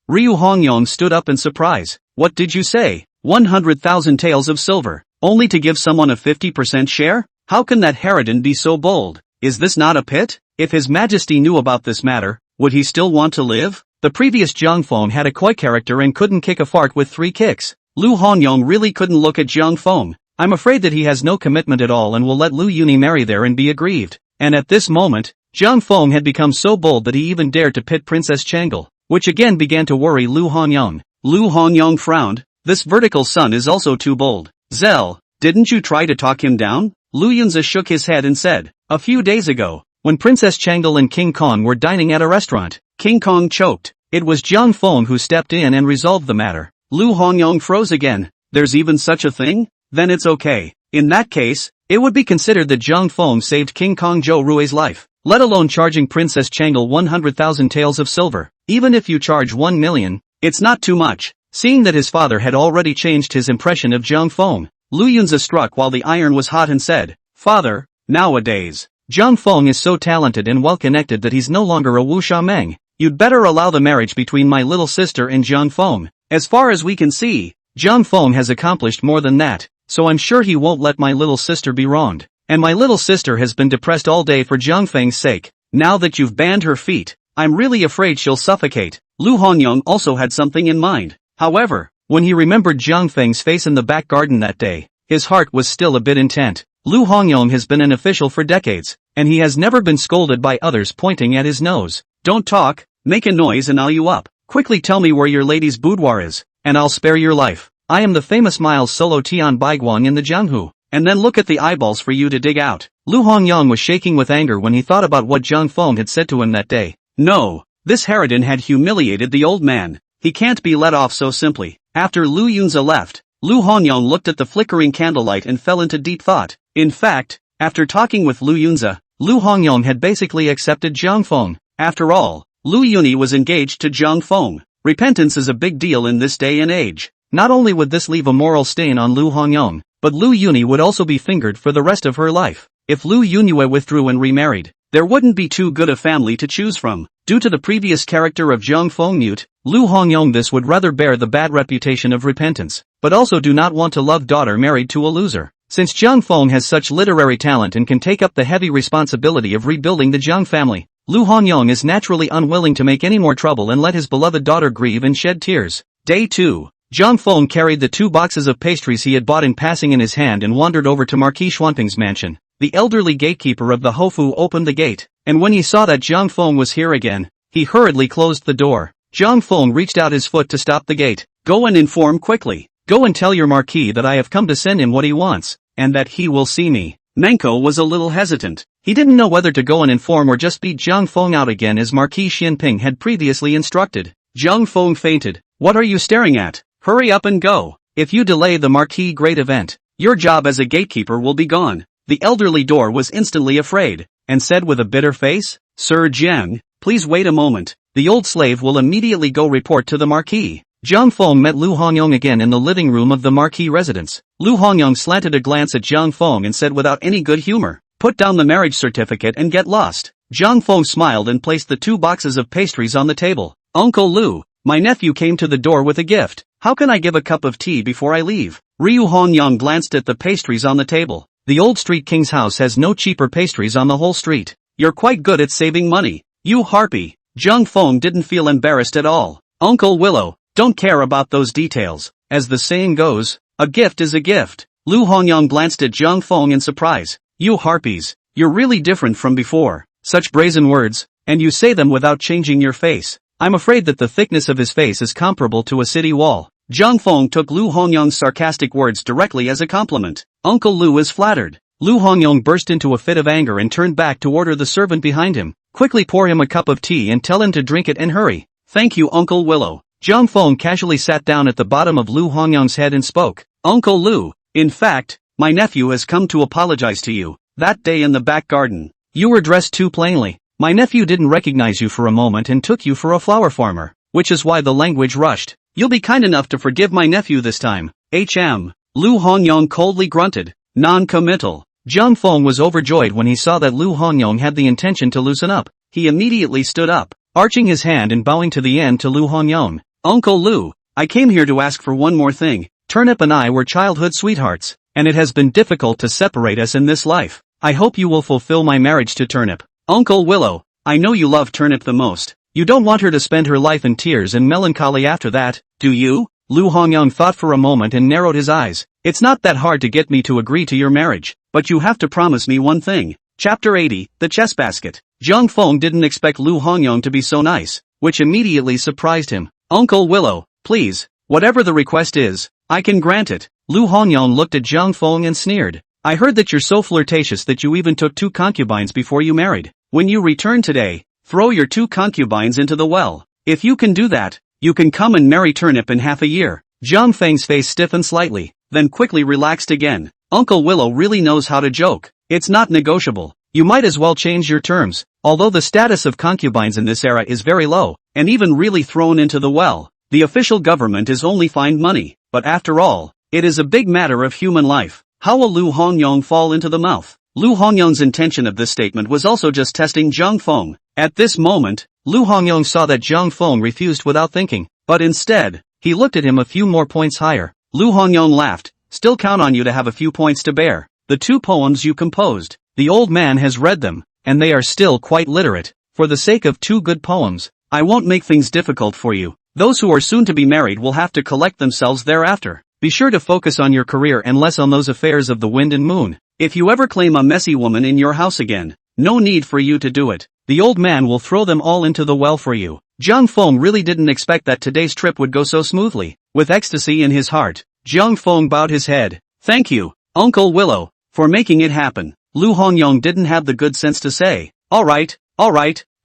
Ryu Hongyang stood up in surprise. What did you say? 100,000 taels of silver, only to give someone a 50% share? How can that harridan be so bold? Is this not a pit? If His Majesty knew about this matter, would he still want to live? The previous Jiang Feng had a coy character and couldn't kick a fart with 3 kicks. Lu Hongyang really couldn't look at Jiang Feng. I'm afraid that he has no commitment at all and will let Lu Yuni marry there and be aggrieved. And at this moment, Jiang Feng had become so bold that he even dared to pit Princess Changle, which again began to worry Lu Hongyang. Lu Hongyang frowned. This vertical son is also too bold. Zell, didn't you try to talk him down? Lu Yunzi shook his head and said, "A few days ago, when Princess Changle and King Kong were dining at a restaurant." King Kong choked. It was Zhang Feng who stepped in and resolved the matter. Lu Hongyong froze again. There's even such a thing? Then it's okay. In that case, it would be considered that Zhang Feng saved King Kong Zhou Rui's life, let alone charging Princess Changle 100,000 taels of silver. Even if you charge 1 million, it's not too much. Seeing that his father had already changed his impression of Zhang Feng, Lu Yunzi struck while the iron was hot and said, "Father, nowadays, Zhang Feng is so talented and well-connected that he's no longer a Wu Sha Meng. You'd better allow the marriage between my little sister and Zhang Feng. As far as we can see, Zhang Feng has accomplished more than that, so I'm sure he won't let my little sister be wronged. And my little sister has been depressed all day for Zhang Feng's sake. Now that you've banned her feet, I'm really afraid she'll suffocate." Lu Hongyong also had something in mind. However, when he remembered Zhang Feng's face in the back garden that day, his heart was still a bit intent. Lu Hongyong has been an official for decades, and he has never been scolded by others pointing at his nose. "Don't talk, make a noise and I'll you up. Quickly tell me where your lady's boudoir is, and I'll spare your life. I am the famous Miles Solo Tian Baiguang in the Jianghu, and then look at the eyeballs for you to dig out." Lu Hongyong was shaking with anger when he thought about what Zhang Feng had said to him that day. No, this harridan had humiliated the old man. He can't be let off so simply. After Lu Yunzi left, Lu Hongyong looked at the flickering candlelight and fell into deep thought. In fact, after talking with Lu Yunzi, Lu Hongyong had basically accepted Zhang Feng. After all, Lu Yunyi was engaged to Zhang Feng. Repentance is a big deal in this day and age. Not only would this leave a moral stain on Lu Hongyong, but Lu Yunyi would also be fingered for the rest of her life. If Lu Yunyi withdrew and remarried, there wouldn't be too good a family to choose from. Due to the previous character of Zhang Feng, Lu Hongyong this would rather bear the bad reputation of repentance, but also do not want to love daughter married to a loser. Since Zhang Feng has such literary talent and can take up the heavy responsibility of rebuilding the Zhang family, Lu Hongyong is naturally unwilling to make any more trouble and let his beloved daughter grieve and shed tears. Day 2. Zhang Feng carried the 2 boxes of pastries he had bought in passing in his hand and wandered over to Marquis Xuanping's mansion. The elderly gatekeeper of the Hofu opened the gate, and when he saw that Zhang Feng was here again, he hurriedly closed the door. Zhang Feng reached out his foot to stop the gate. "Go and inform quickly. Go and tell your marquis that I have come to send him what he wants, and that he will see me." Menko was a little hesitant. He didn't know whether to go and inform or just beat Zhang Feng out again as Marquis Xianping had previously instructed. Zhang Feng fainted. "What are you staring at? Hurry up and go. If you delay the Marquis' great event, your job as a gatekeeper will be gone." The elderly door was instantly afraid, and said with a bitter face, "Sir Jiang, please wait a moment. The old slave will immediately go report to the Marquis." Zhang Feng met Lu Hongyong again in the living room of the Marquis residence. Lu Hongyong slanted a glance at Zhang Feng and said without any good humor, "Put down the marriage certificate and get lost." Zhang Feng smiled and placed the 2 boxes of pastries on the table. "Uncle Lu, my nephew came to the door with a gift. How can I give a cup of tea before I leave?" Ryu Hongyong glanced at the pastries on the table. "The old street king's house has no cheaper pastries on the whole street. You're quite good at saving money, you harpy." Zhang Feng didn't feel embarrassed at all. "Uncle Willow, don't care about those details. As the saying goes, a gift is a gift." Lu Hongyong glanced at Zhang Feng in surprise. "You harpies, you're really different from before. Such brazen words, and you say them without changing your face. I'm afraid that the thickness of his face is comparable to a city wall." Zhang Feng took Lu Hongyong's sarcastic words directly as a compliment. Uncle Lu is flattered. Lu Hongyong burst into a fit of anger and turned back to order the servant behind him. "Quickly pour him a cup of tea and tell him to drink it and hurry." "Thank you, Uncle Willow." Zhang Feng casually sat down at the bottom of Lu Hongyong's head and spoke. "Uncle Lu, in fact, my nephew has come to apologize to you. That day in the back garden, you were dressed too plainly. My nephew didn't recognize you for a moment and took you for a flower farmer, which is why the language rushed. You'll be kind enough to forgive my nephew this time." Lu Hongyong coldly grunted. Non-committal. Zhang Feng was overjoyed when he saw that Lu Hongyong had the intention to loosen up. He immediately stood up, arching his hand and bowing to the end to Lu Hongyong. "Uncle Lu, I came here to ask for one more thing. Turnip and I were childhood sweethearts, and it has been difficult to separate us in this life. I hope you will fulfill my marriage to Turnip." "Uncle Willow, I know you love Turnip the most. You don't want her to spend her life in tears and melancholy after that, do you?" Lu Hongyong thought for a moment and narrowed his eyes. "It's not that hard to get me to agree to your marriage, but you have to promise me one thing." Chapter 80, The Chess Basket. Zhang Feng didn't expect Lu Hongyong to be so nice, which immediately surprised him. "Uncle Willow, please, whatever the request is, I can grant it." Lu Hongyong looked at Zhang Feng and sneered. I heard that you're so flirtatious that you even took 2 concubines before you married. When you return today, throw your 2 concubines into the well. If you can do that, you can come and marry Turnip in half a year. Zhang Feng's face stiffened slightly, then quickly relaxed again. Uncle Willow really knows how to joke. It's not negotiable. You might as well change your terms. Although the status of concubines in this era is very low, and even really thrown into the well, the official government is only fined money. But after all, it is a big matter of human life. How will Lu Hongyong fall into the mouth? Lu Hongyong's intention of this statement was also just testing Zhang Feng. At this moment, Lu Hongyong saw that Zhang Feng refused without thinking, but instead, he looked at him a few more points higher. Lu Hongyong laughed. Still count on you to have a few points to bear. The 2 poems you composed, the old man has read them, and they are still quite literate. For the sake of 2 good poems, I won't make things difficult for you. Those who are soon to be married will have to collect themselves thereafter. Be sure to focus on your career and less on those affairs of the wind and moon. If you ever claim a messy woman in your house again, no need for you to do it. The old man will throw them all into the well for you. Zhang Feng really didn't expect that today's trip would go so smoothly. With ecstasy in his heart, Zhang Feng bowed his head. Thank you, Uncle Willow, for making it happen. Lu Hongyong didn't have the good sense to say, alright,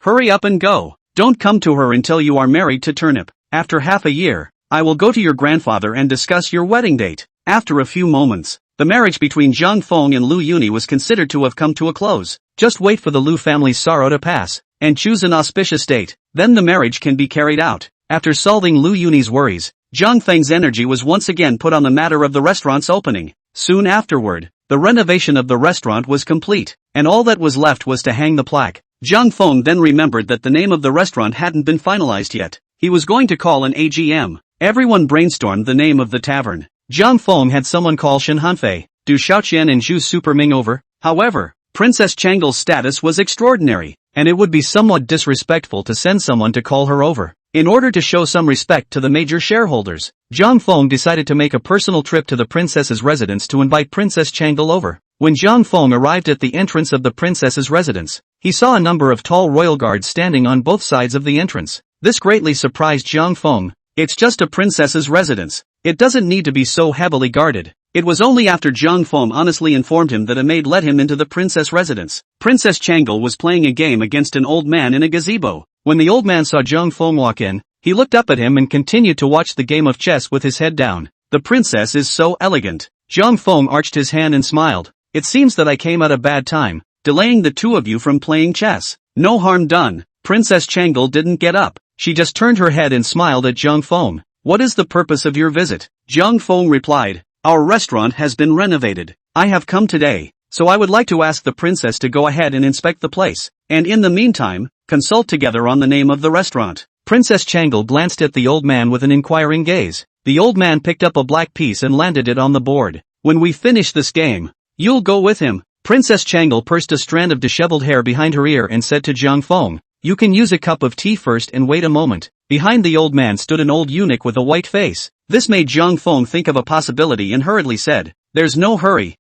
hurry up and go. Don't come to her until you are married to Turnip. After half a year, I will go to your grandfather and discuss your wedding date. After a few moments, the marriage between Zhang Feng and Lu Yuni was considered to have come to a close. Just wait for the Lu family's sorrow to pass, and choose an auspicious date, then the marriage can be carried out. After solving Lu Yuni's worries, Zhang Feng's energy was once again put on the matter of the restaurant's opening. Soon afterward, the renovation of the restaurant was complete, and all that was left was to hang the plaque. Zhang Feng then remembered that the name of the restaurant hadn't been finalized yet. He was going to call an AGM. Everyone brainstormed the name of the tavern. Zhang Feng had someone call Shen Hanfei, Du Xiaoqian and Zhu Superming over. However, Princess Changle's status was extraordinary, and it would be somewhat disrespectful to send someone to call her over. In order to show some respect to the major shareholders, Zhang Feng decided to make a personal trip to the princess's residence to invite Princess Changle over. When Zhang Feng arrived at the entrance of the princess's residence, he saw a number of tall royal guards standing on both sides of the entrance. This greatly surprised Zhang Feng. It's just a princess's residence. It doesn't need to be so heavily guarded. It was only after Zhang Feng honestly informed him that a maid led him into the princess residence. Princess Changle was playing a game against an old man in a gazebo. When the old man saw Zhang Feng walk in, he looked up at him and continued to watch the game of chess with his head down. The princess is so elegant. Zhang Feng arched his hand and smiled. It seems that I came at a bad time, delaying the 2 of you from playing chess. No harm done. Princess Changle didn't get up. She just turned her head and smiled at Zhang Feng. What is the purpose of your visit? Zhang Feng replied. Our restaurant has been renovated. I have come today, so I would like to ask the princess to go ahead and inspect the place, and in the meantime, consult together on the name of the restaurant. Princess Changle glanced at the old man with an inquiring gaze. The old man picked up a black piece and landed it on the board. When we finish this game, you'll go with him. Princess Changle pursed a strand of disheveled hair behind her ear and said to Zhang Feng, you can use a cup of tea first and wait a moment. Behind the old man stood an old eunuch with a white face. This made Zhang Feng think of a possibility and hurriedly said, there's no hurry.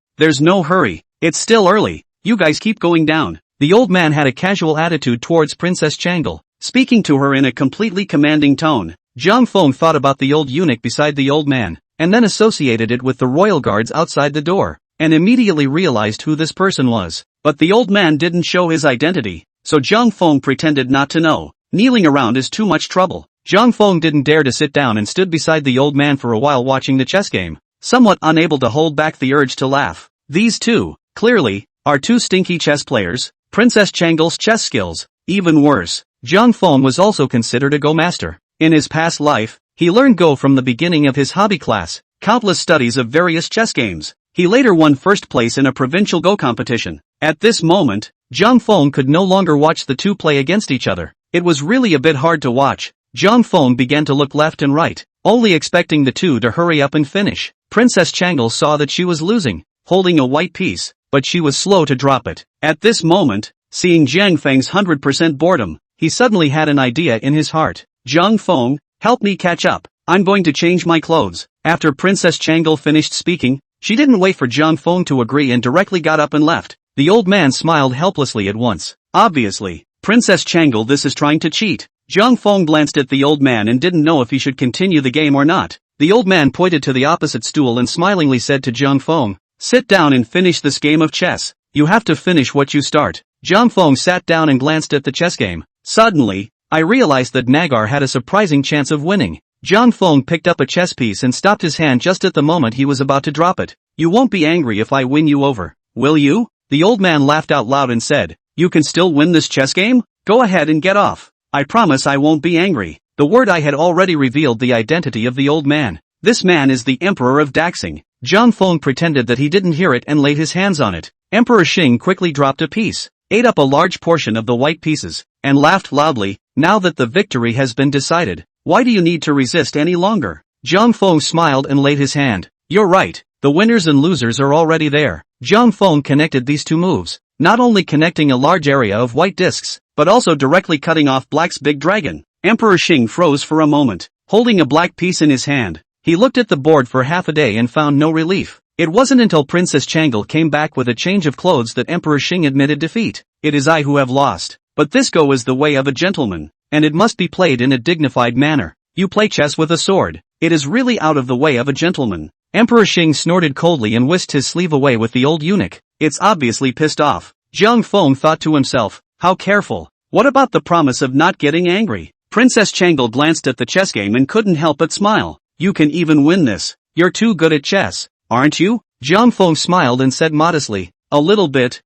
It's still early. You guys keep going down. The old man had a casual attitude towards Princess Changle, speaking to her in a completely commanding tone. Zhang Feng thought about the old eunuch beside the old man, and then associated it with the royal guards outside the door, and immediately realized who this person was. But the old man didn't show his identity, so Zhang Feng pretended not to know. Kneeling around is too much trouble. Zhang Feng didn't dare to sit down and stood beside the old man for a while watching the chess game, somewhat unable to hold back the urge to laugh. These 2, clearly, are 2 stinky chess players. Princess Changle's chess skills, even worse. Zhang Feng was also considered a Go master. In his past life, he learned Go from the beginning of his hobby class, countless studies of various chess games. He later won first place in a provincial Go competition. At this moment, Zhang Feng could no longer watch the 2 play against each other. It was really a bit hard to watch. Zhang Feng began to look left and right, only expecting the 2 to hurry up and finish. Princess Changle saw that she was losing, holding a white piece, but she was slow to drop it. At this moment, seeing Zhang Feng's 100% boredom, he suddenly had an idea in his heart. Zhang Feng, help me catch up. I'm going to change my clothes. After Princess Changle finished speaking, she didn't wait for Zhang Feng to agree and directly got up and left. The old man smiled helplessly at once. Obviously, Princess Changle this is trying to cheat. Zhang Feng glanced at the old man and didn't know if he should continue the game or not. The old man pointed to the opposite stool and smilingly said to Zhang Feng, Sit down and finish this game of chess. You have to finish what you start. Zhang Feng sat down and glanced at the chess game. Suddenly, I realized that Nagar had a surprising chance of winning. Zhang Feng picked up a chess piece and stopped his hand just at the moment he was about to drop it. You won't be angry if I win you over, will you? The old man laughed out loud and said, you can still win this chess game? Go ahead and get off. I promise I won't be angry. The word I had already revealed the identity of the old man. This man is the Emperor of Daxing. Zhang Feng pretended that he didn't hear it and laid his hands on it. Emperor Xing quickly dropped a piece, ate up a large portion of the white pieces, and laughed loudly. Now that the victory has been decided, why do you need to resist any longer? Zhang Feng smiled and laid his hand. You're right, the winners and losers are already there. Zhang Feng connected these two moves, not only connecting a large area of white discs, but also directly cutting off Black's big dragon. Emperor Xing froze for a moment, holding a black piece in his hand. He looked at the board for half a day and found no relief. It wasn't until Princess Changle came back with a change of clothes that Emperor Xing admitted defeat. It is I who have lost, but this go is the way of a gentleman, and it must be played in a dignified manner. You play chess with a sword. It is really out of the way of a gentleman. Emperor Xing snorted coldly and whisked his sleeve away with the old eunuch. It's obviously pissed off. Zhang Feng thought to himself, how careful. What about the promise of not getting angry? Princess Changle glanced at the chess game and couldn't help but smile. You can even win this. You're too good at chess, aren't you? Zhang Feng smiled and said modestly, a little bit.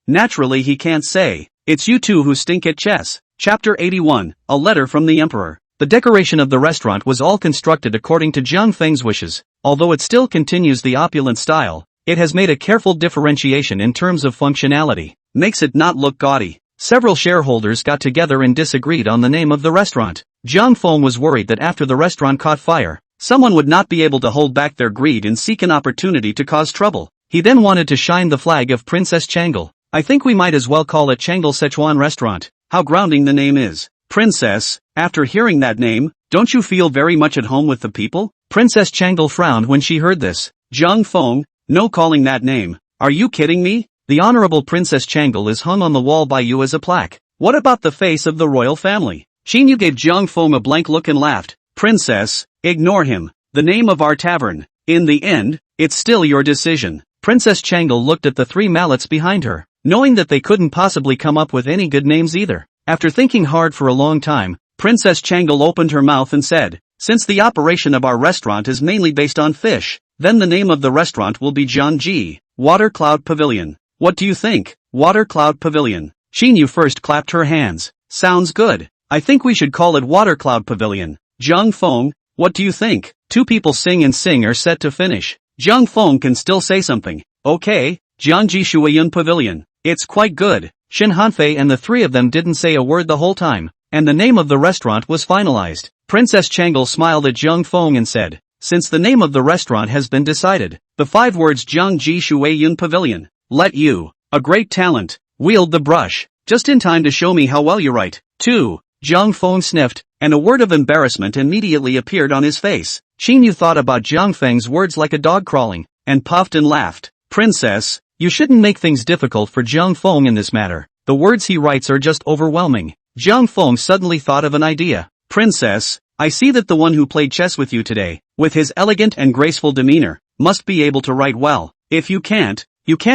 Naturally he can't say. It's you two who stink at chess. Chapter 81, A Letter from the Emperor. The decoration of the restaurant was all constructed according to Zhang Feng's wishes. Although it still continues the opulent style, it has made a careful differentiation in terms of functionality. Makes it not look gaudy. Several shareholders got together and disagreed on the name of the restaurant. Zhang Feng was worried that after the restaurant caught fire, someone would not be able to hold back their greed and seek an opportunity to cause trouble. He then wanted to shine the flag of Princess Changle. I think we might as well call it Changle Sichuan Restaurant. How grounding the name is. Princess, after hearing that name, don't you feel very much at home with the people? Princess Changle frowned when she heard this. Zhang Feng, no calling that name. Are you kidding me? The Honorable Princess Changle is hung on the wall by you as a plaque. What about the face of the royal family? Xinyu gave Zhang Feng a blank look and laughed. Princess, ignore him. The name of our tavern. In the end, it's still your decision. Princess Changle looked at the three mallets behind her, knowing that they couldn't possibly come up with any good names either. After thinking hard for a long time, Princess Changle opened her mouth and said, since the operation of our restaurant is mainly based on fish, then the name of the restaurant will be Jiangji, Water Cloud Pavilion. What do you think? Water Cloud Pavilion. Xinyu first clapped her hands. Sounds good. I think we should call it Water Cloud Pavilion. Zhang Feng, what do you think? Two people sing and sing are set to finish. Zhang Feng can still say something. Okay, Jiangji Shuiyun Pavilion. It's quite good. Shin Hanfei and the three of them didn't say a word the whole time, and the name of the restaurant was finalized. Princess Changle smiled at Zhang Feng and said, since the name of the restaurant has been decided, the 5 words Jiangji Shuiyun Pavilion. Let you, a great talent, wield the brush, just in time to show me how well you write. 2. Zhang Feng sniffed, and a word of embarrassment immediately appeared on his face. Xinyu thought about Zhang Feng's words like a dog crawling, and puffed and laughed. Princess, you shouldn't make things difficult for Zhang Feng in this matter. The words he writes are just overwhelming. Zhang Feng suddenly thought of an idea. Princess, I see that the one who played chess with you today, with his elegant and graceful demeanor, must be able to write well. If you can't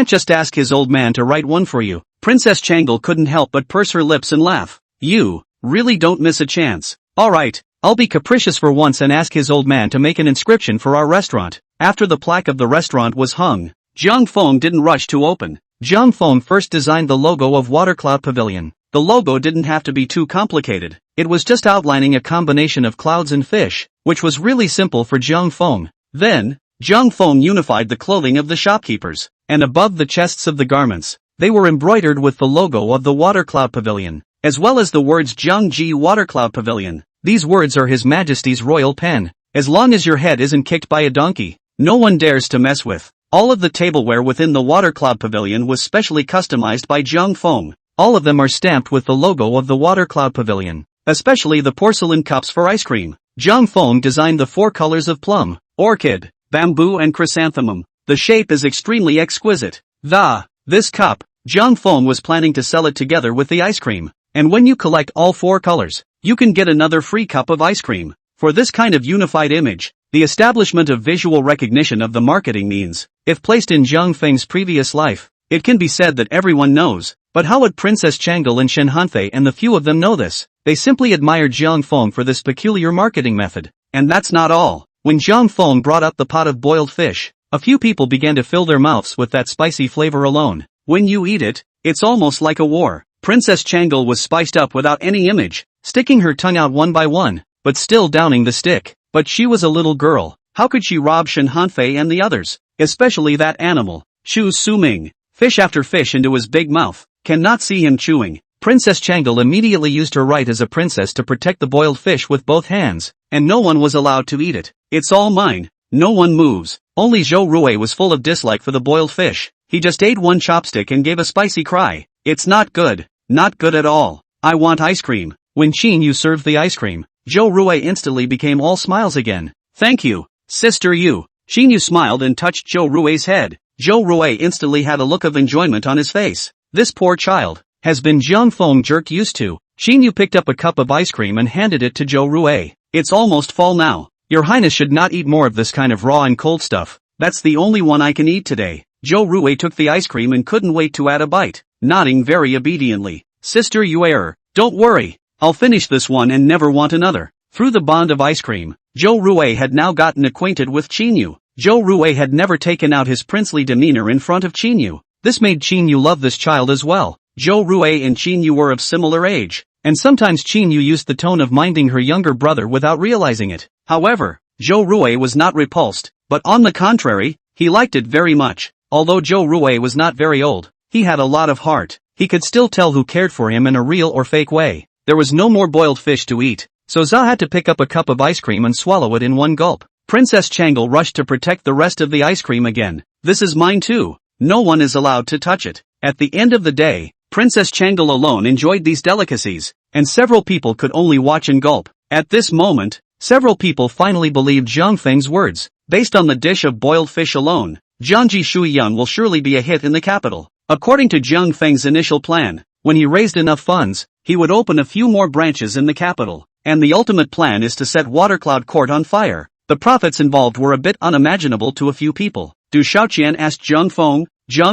just ask his old man to write one for you. Princess Changle couldn't help but purse her lips and laugh. You really don't miss a chance. Alright, I'll be capricious for once and ask his old man to make an inscription for our restaurant. After the plaque of the restaurant was hung, Zhang Feng didn't rush to open. Zhang Feng first designed the logo of Water Cloud Pavilion. The logo didn't have to be too complicated. It was just outlining a combination of clouds and fish, which was really simple for Zhang Feng. Then, Zhang Feng unified the clothing of the shopkeepers, and above the chests of the garments, they were embroidered with the logo of the Water Cloud Pavilion, as well as the words Jiangji Water Cloud Pavilion. These words are His Majesty's royal pen. As long as your head isn't kicked by a donkey, no one dares to mess with. All of the tableware within the Water Cloud Pavilion was specially customized by Zhang Feng. All of them are stamped with the logo of the Water Cloud Pavilion, especially the porcelain cups for ice cream. Zhang Feng designed the 4 colors of plum, orchid, bamboo and chrysanthemum. The shape is extremely exquisite. This cup, Zhang Feng was planning to sell it together with the ice cream. And when you collect all 4 colors, you can get another free cup of ice cream. For this kind of unified image, the establishment of visual recognition of the marketing means. If placed in Zhang Feng's previous life, it can be said that everyone knows, but how would Princess Chang'e and Shen Hanfei and the few of them know this? They simply admired Zhang Feng for this peculiar marketing method. And that's not all. When Zhang Feng brought up the pot of boiled fish, a few people began to fill their mouths with that spicy flavor alone. When you eat it, it's almost like a war. Princess Chang'e was spiced up without any image, sticking her tongue out one by one, but still downing the stick. But she was a little girl. How could she rob Shen Hanfei and the others? Especially that animal. Shu Suming. Fish after fish into his big mouth. Cannot see him chewing. Princess Chang'e immediately used her right as a princess to protect the boiled fish with both hands, and no one was allowed to eat it. It's all mine. No one moves. Only Zhou Rui was full of dislike for the boiled fish. He just ate one chopstick and gave a spicy cry. It's not good. Not good at all. I want ice cream. When Qin Yu served the ice cream, Zhou Rui instantly became all smiles again. Thank you, sister Yu. Qin Yu smiled and touched Zhou Rui's head. Zhou Rui instantly had a look of enjoyment on his face. This poor child has been Zhang Feng jerked used to. Qin Yu picked up a cup of ice cream and handed it to Zhou Rui. It's almost fall now. Your Highness should not eat more of this kind of raw and cold stuff. That's the only one I can eat today. Zhou Rui took the ice cream and couldn't wait to add a bite, nodding very obediently. Sister Yuer, don't worry. I'll finish this one and never want another. Through the bond of ice cream, Zhou Rui had now gotten acquainted with Qin Yu. Zhou Rui had never taken out his princely demeanor in front of Qin Yu. This made Qin Yu love this child as well. Zhou Rui and Qin Yu were of similar age, and sometimes Qin Yu used the tone of minding her younger brother without realizing it. However, Zhou Rui was not repulsed, but on the contrary, he liked it very much. Although Zhou Rui was not very old, he had a lot of heart. He could still tell who cared for him in a real or fake way. There was no more boiled fish to eat, so Za had to pick up a cup of ice cream and swallow it in one gulp. Princess Chang'e rushed to protect the rest of the ice cream again. This is mine too. No one is allowed to touch it. At the end of the day, Princess Chang'e alone enjoyed these delicacies, and several people could only watch and gulp. At this moment, several people finally believed Zhang Feng's words. Based on the dish of boiled fish alone, Jiangji Shuiyang will surely be a hit in the capital. According to Zhang Feng's initial plan, when he raised enough funds, he would open a few more branches in the capital, and the ultimate plan is to set Watercloud Court on fire. The profits involved were a bit unimaginable to a few people. Du Shaoqian asked Zhang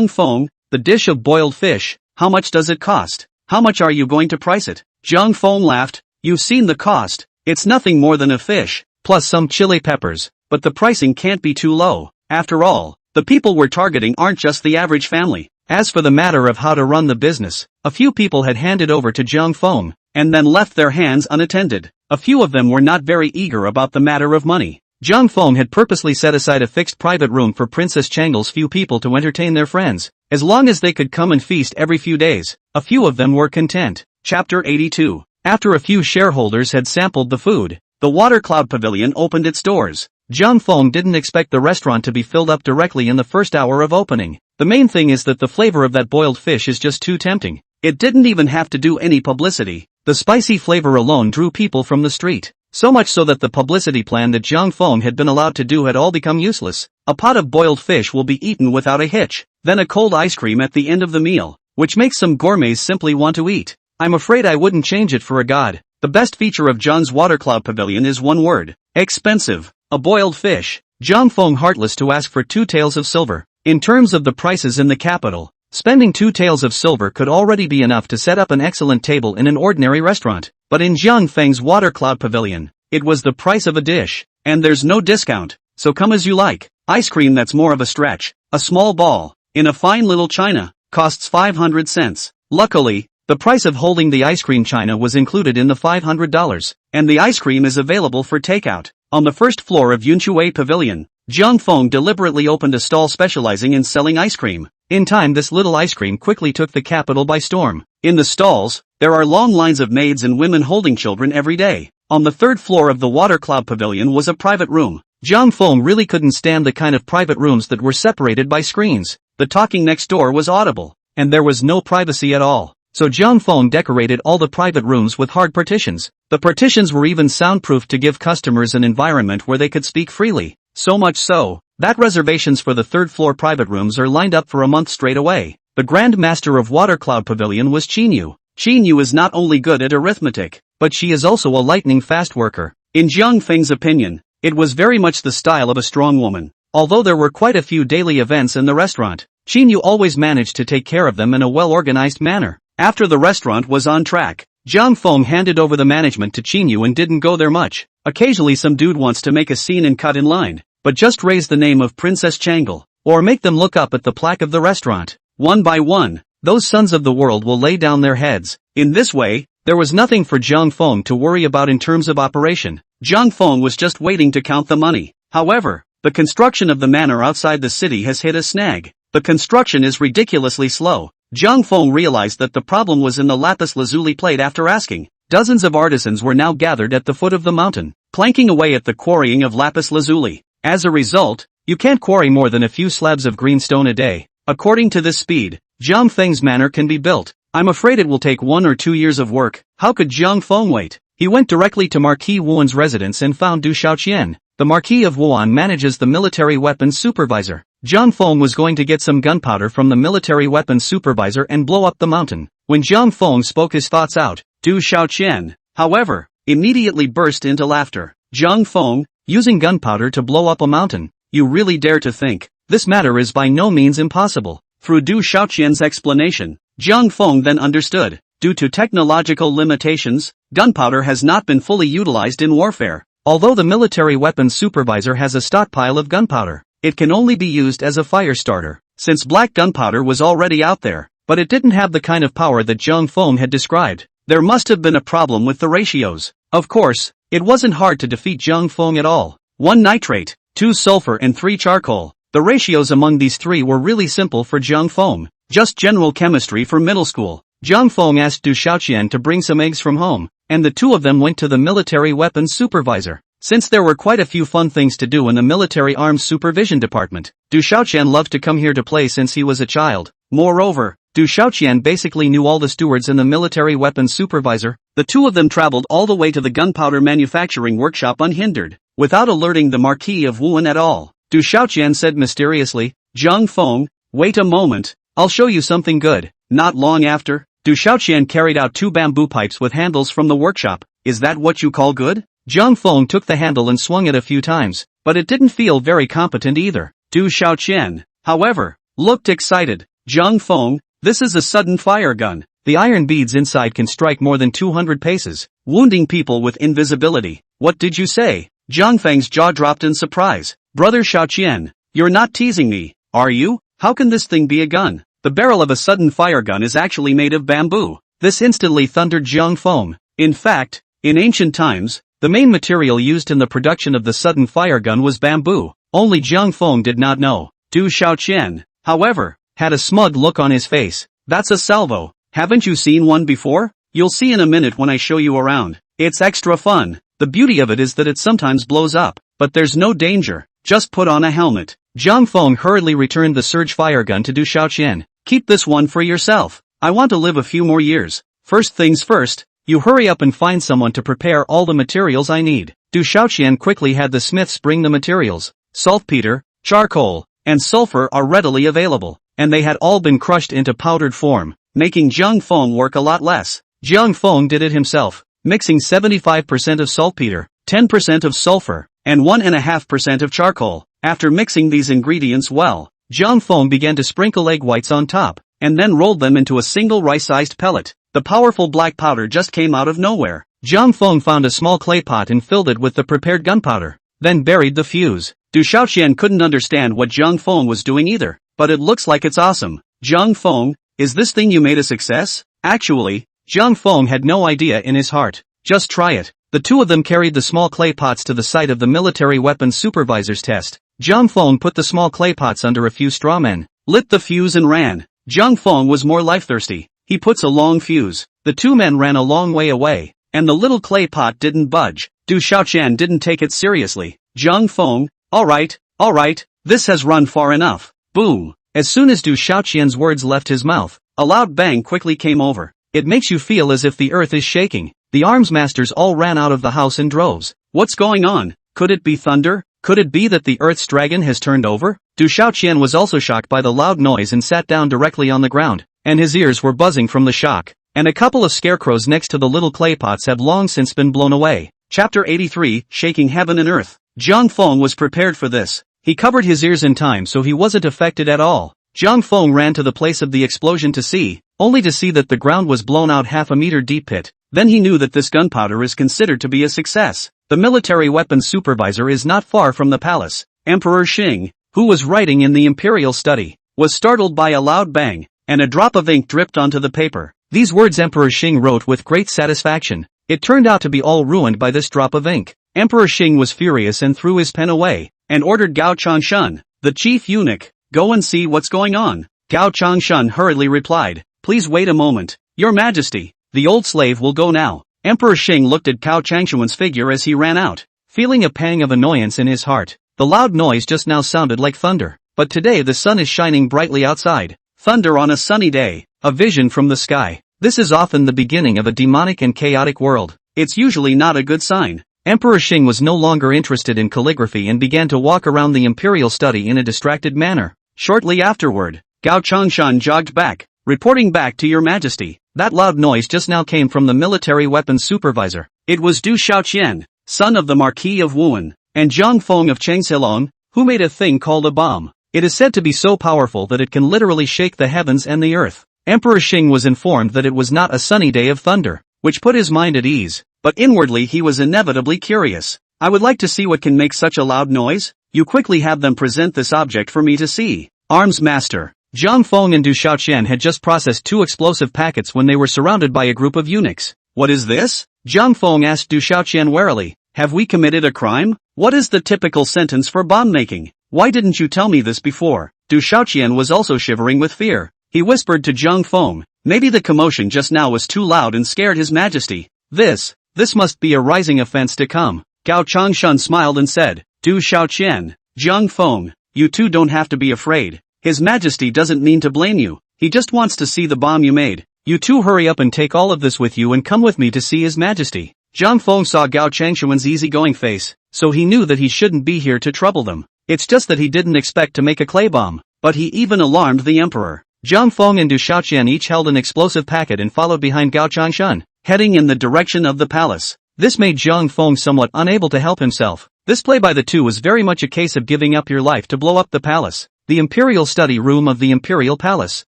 Feng, the dish of boiled fish, how much does it cost? How much are you going to price it? Zhang Feng laughed. You've seen the cost. It's nothing more than a fish, plus some chili peppers, but the pricing can't be too low. After all, the people we're targeting aren't just the average family. As for the matter of how to run the business, a few people had handed over to Zhang Feng, and then left their hands unattended. A few of them were not very eager about the matter of money. Zhang Feng had purposely set aside a fixed private room for Princess Chang'e's few people to entertain their friends. As long as they could come and feast every few days, a few of them were content. Chapter 82. After a few shareholders had sampled the food, the Watercloud Pavilion opened its doors. Zhang Feng didn't expect the restaurant to be filled up directly in the first hour of opening. The main thing is that the flavor of that boiled fish is just too tempting. It didn't even have to do any publicity. The spicy flavor alone drew people from the street. So much so that the publicity plan that Zhang Feng had been allowed to do had all become useless. A pot of boiled fish will be eaten without a hitch. Then a cold ice cream at the end of the meal, which makes some gourmets simply want to eat. I'm afraid I wouldn't change it for a god. The best feature of Zhang's Watercloud Pavilion is one word. Expensive. A boiled fish. Zhang Feng heartless to ask for 2 taels of silver. In terms of the prices in the capital, spending 2 taels of silver could already be enough to set up an excellent table in an ordinary restaurant. But in Zhang Feng's Watercloud Pavilion, it was the price of a dish. And there's no discount, so come as you like. Ice cream that's more of a stretch. A small ball, in a fine little china, costs 500 cents. Luckily, the price of holding the ice cream china was included in the $500, and the ice cream is available for takeout. On the first floor of Yunshui Pavilion, Zhang Feng deliberately opened a stall specializing in selling ice cream. In time this little ice cream quickly took the capital by storm. In the stalls, there are long lines of maids and women holding children every day. On the third floor of the Watercloud Pavilion was a private room. Zhang Feng really couldn't stand the kind of private rooms that were separated by screens. The talking next door was audible, and there was no privacy at all. So Zhang Feng decorated all the private rooms with hard partitions. The partitions were even soundproofed to give customers an environment where they could speak freely. So much so, that reservations for the third floor private rooms are lined up for a month straight away. The Grand Master of Watercloud Pavilion was Qin Yu. Qin Yu is not only good at arithmetic, but she is also a lightning fast worker. In Zhang Feng's opinion, It was very much the style of a strong woman. Although there were quite a few daily events in the restaurant, Qingyu always managed to take care of them in a well-organized manner. After the restaurant was on track, Zhang Feng handed over the management to Qingyu and didn't go there much. Occasionally some dude wants to make a scene and cut in line, but just raise the name of Princess Changle, or make them look up at the plaque of the restaurant. One by one, those sons of the world will lay down their heads. In this way, there was nothing for Zhang Feng to worry about in terms of operation. Zhang Feng was just waiting to count the money. However, the construction of the manor outside the city has hit a snag. The construction is ridiculously slow. Zhang Feng realized that the problem was in the lapis lazuli plate after asking. Dozens of artisans were now gathered at the foot of the mountain, planking away at the quarrying of lapis lazuli. As a result, you can't quarry more than a few slabs of green stone a day. According to this speed, Zhang Feng's manor can be built. I'm afraid it will take 1 or 2 years of work. How could Zhang Feng wait? He went directly to Marquis Wuan's residence and found Du Xiaoqian. The Marquis of Wuan manages the military weapons supervisor. Zhang Feng was going to get some gunpowder from the military weapons supervisor and blow up the mountain. When Zhang Feng spoke his thoughts out, Du Xiaoqian, however, immediately burst into laughter. Zhang Feng, using gunpowder to blow up a mountain? You really dare to think? This matter is by no means impossible. Through Du Xiaoqian's explanation, Zhang Feng then understood. Due to technological limitations, gunpowder has not been fully utilized in warfare. Although the military weapons supervisor has a stockpile of gunpowder, it can only be used as a fire starter, since black gunpowder was already out there, but it didn't have the kind of power that Zhang Feng had described. There must have been a problem with the ratios. Of course, it wasn't hard to defeat Zhang Feng at all. 1 nitrate, 2 sulfur and 3 charcoal. The ratios among these three were really simple for Zhang Feng, just general chemistry for middle school. Zhang Feng asked Du Xiaoqian to bring some eggs from home, and the two of them went to the military weapons supervisor. Since there were quite a few fun things to do in the military arms supervision department, Du Xiaoqian loved to come here to play since he was a child. Moreover, Du Xiaoqian basically knew all the stewards and the military weapons supervisor. The two of them traveled all the way to the gunpowder manufacturing workshop unhindered, without alerting the Marquis of Wuan at all. Du Xiaoqian said mysteriously, Zhang Feng, wait a moment, I'll show you something good. Not long after, Du Xiaoqian carried out 2 bamboo pipes with handles from the workshop. Is that what you call good? Zhang Feng took the handle and swung it a few times, but it didn't feel very competent either. Du Xiaoqian, however, looked excited. Zhang Feng, this is a sudden fire gun. The iron beads inside can strike more than 200 paces, wounding people with invisibility. What did you say? Zhang Feng's jaw dropped in surprise. Brother Xiaoqian, you're not teasing me, are you? How can this thing be a gun? The barrel of a sudden fire gun is actually made of bamboo. This instantly thundered Zhang Feng. In fact, in ancient times, the main material used in the production of the sudden fire gun was bamboo. Only Zhang Feng did not know. Du Xiaoqian, however, had a smug look on his face. That's a salvo. Haven't you seen one before? You'll see in a minute when I show you around. It's extra fun. The beauty of it is that it sometimes blows up, but there's no danger. Just put on a helmet. Zhang Feng hurriedly returned the surge fire gun to Du Xiaoqian. Keep this one for yourself. I want to live a few more years. First things first, you hurry up and find someone to prepare all the materials I need. Du Xiaoqian quickly had the smiths bring the materials. Saltpeter, charcoal, and sulfur are readily available, and they had all been crushed into powdered form, making Zhang Feng work a lot less. Zhang Feng did it himself, mixing 75% of saltpeter, 10% of sulfur, and 1.5% of charcoal. After mixing these ingredients well, Zhang Feng began to sprinkle egg whites on top, and then rolled them into a single rice-sized pellet. The powerful black powder just came out of nowhere. Zhang Feng found a small clay pot and filled it with the prepared gunpowder, then buried the fuse. Du Xiaoqian couldn't understand what Zhang Feng was doing either, but it looks like it's awesome. Zhang Feng, is this thing you made a success? Actually, Zhang Feng had no idea in his heart. Just try it. The two of them carried the small clay pots to the site of the military weapons supervisor's test. Zhang Feng put the small clay pots under a few straw men, lit the fuse and ran. Zhang Feng was more life-thirsty. He puts a long fuse. The 2 men ran a long way away, and the little clay pot didn't budge. Du Xiaoqian didn't take it seriously. Zhang Feng, alright, this has run far enough. Boom. As soon as Du Xiaoqian's words left his mouth, a loud bang quickly came over. It makes you feel as if the earth is shaking. The arms masters all ran out of the house in droves. What's going on? Could it be thunder? Could it be that the Earth's dragon has turned over? Du Xiaoqian was also shocked by the loud noise and sat down directly on the ground, and his ears were buzzing from the shock. And a couple of scarecrows next to the little clay pots had long since been blown away. Chapter 83, Shaking Heaven and Earth. Zhang Feng was prepared for this. He covered his ears in time so he wasn't affected at all. Zhang Feng ran to the place of the explosion to see, only to see that the ground was blown out half a meter deep pit. Then he knew that this gunpowder is considered to be a success. The military weapons supervisor is not far from the palace. Emperor Xing, who was writing in the imperial study, was startled by a loud bang, and a drop of ink dripped onto the paper. These words Emperor Xing wrote with great satisfaction. It turned out to be all ruined by this drop of ink. Emperor Xing was furious and threw his pen away, and ordered Gao Changshan, the chief eunuch, go and see what's going on. Gao Changshan hurriedly replied, please wait a moment, Your Majesty, the old slave will go now. Emperor Xing looked at Gao Changshan's figure as he ran out, feeling a pang of annoyance in his heart. The loud noise just now sounded like thunder, but today the sun is shining brightly outside. Thunder on a sunny day, a vision from the sky. This is often the beginning of a demonic and chaotic world. It's usually not a good sign. Emperor Xing was no longer interested in calligraphy and began to walk around the imperial study in a distracted manner. Shortly afterward, Gao Changshan jogged back, reporting back to Your Majesty. That loud noise just now came from the military weapons supervisor. It was Du Shaoqian, son of the Marquis of Wuhan, and Zhang Feng of Chengxilong, who made a thing called a bomb. It is said to be so powerful that it can literally shake the heavens and the earth. Emperor Xing was informed that it was not a sunny day of thunder, which put his mind at ease, but inwardly he was inevitably curious. I would like to see what can make such a loud noise. You quickly have them present this object for me to see. Arms Master. Zhang Feng and Du Shaoqian had just processed 2 explosive packets when they were surrounded by a group of eunuchs. What is this? Zhang Feng asked Du Shaoqian warily. Have we committed a crime? What is the typical sentence for bomb making? Why didn't you tell me this before? Du Shaoqian was also shivering with fear. He whispered to Zhang Feng, maybe the commotion just now was too loud and scared His Majesty. This must be a rising offense to come. Gao Changshan smiled and said, Du Shaoqian, Zhang Feng, you two don't have to be afraid. His Majesty doesn't mean to blame you, he just wants to see the bomb you made. You two hurry up and take all of this with you and come with me to see His Majesty. Zhang Feng saw Gao Changshan's easygoing face, so he knew that he shouldn't be here to trouble them. It's just that he didn't expect to make a clay bomb, but he even alarmed the emperor. Zhang Feng and Du Shaoqian each held an explosive packet and followed behind Gao Changshan, heading in the direction of the palace. This made Zhang Feng somewhat unable to help himself. This play by the two was very much a case of giving up your life to blow up the palace. The imperial study room of the imperial palace.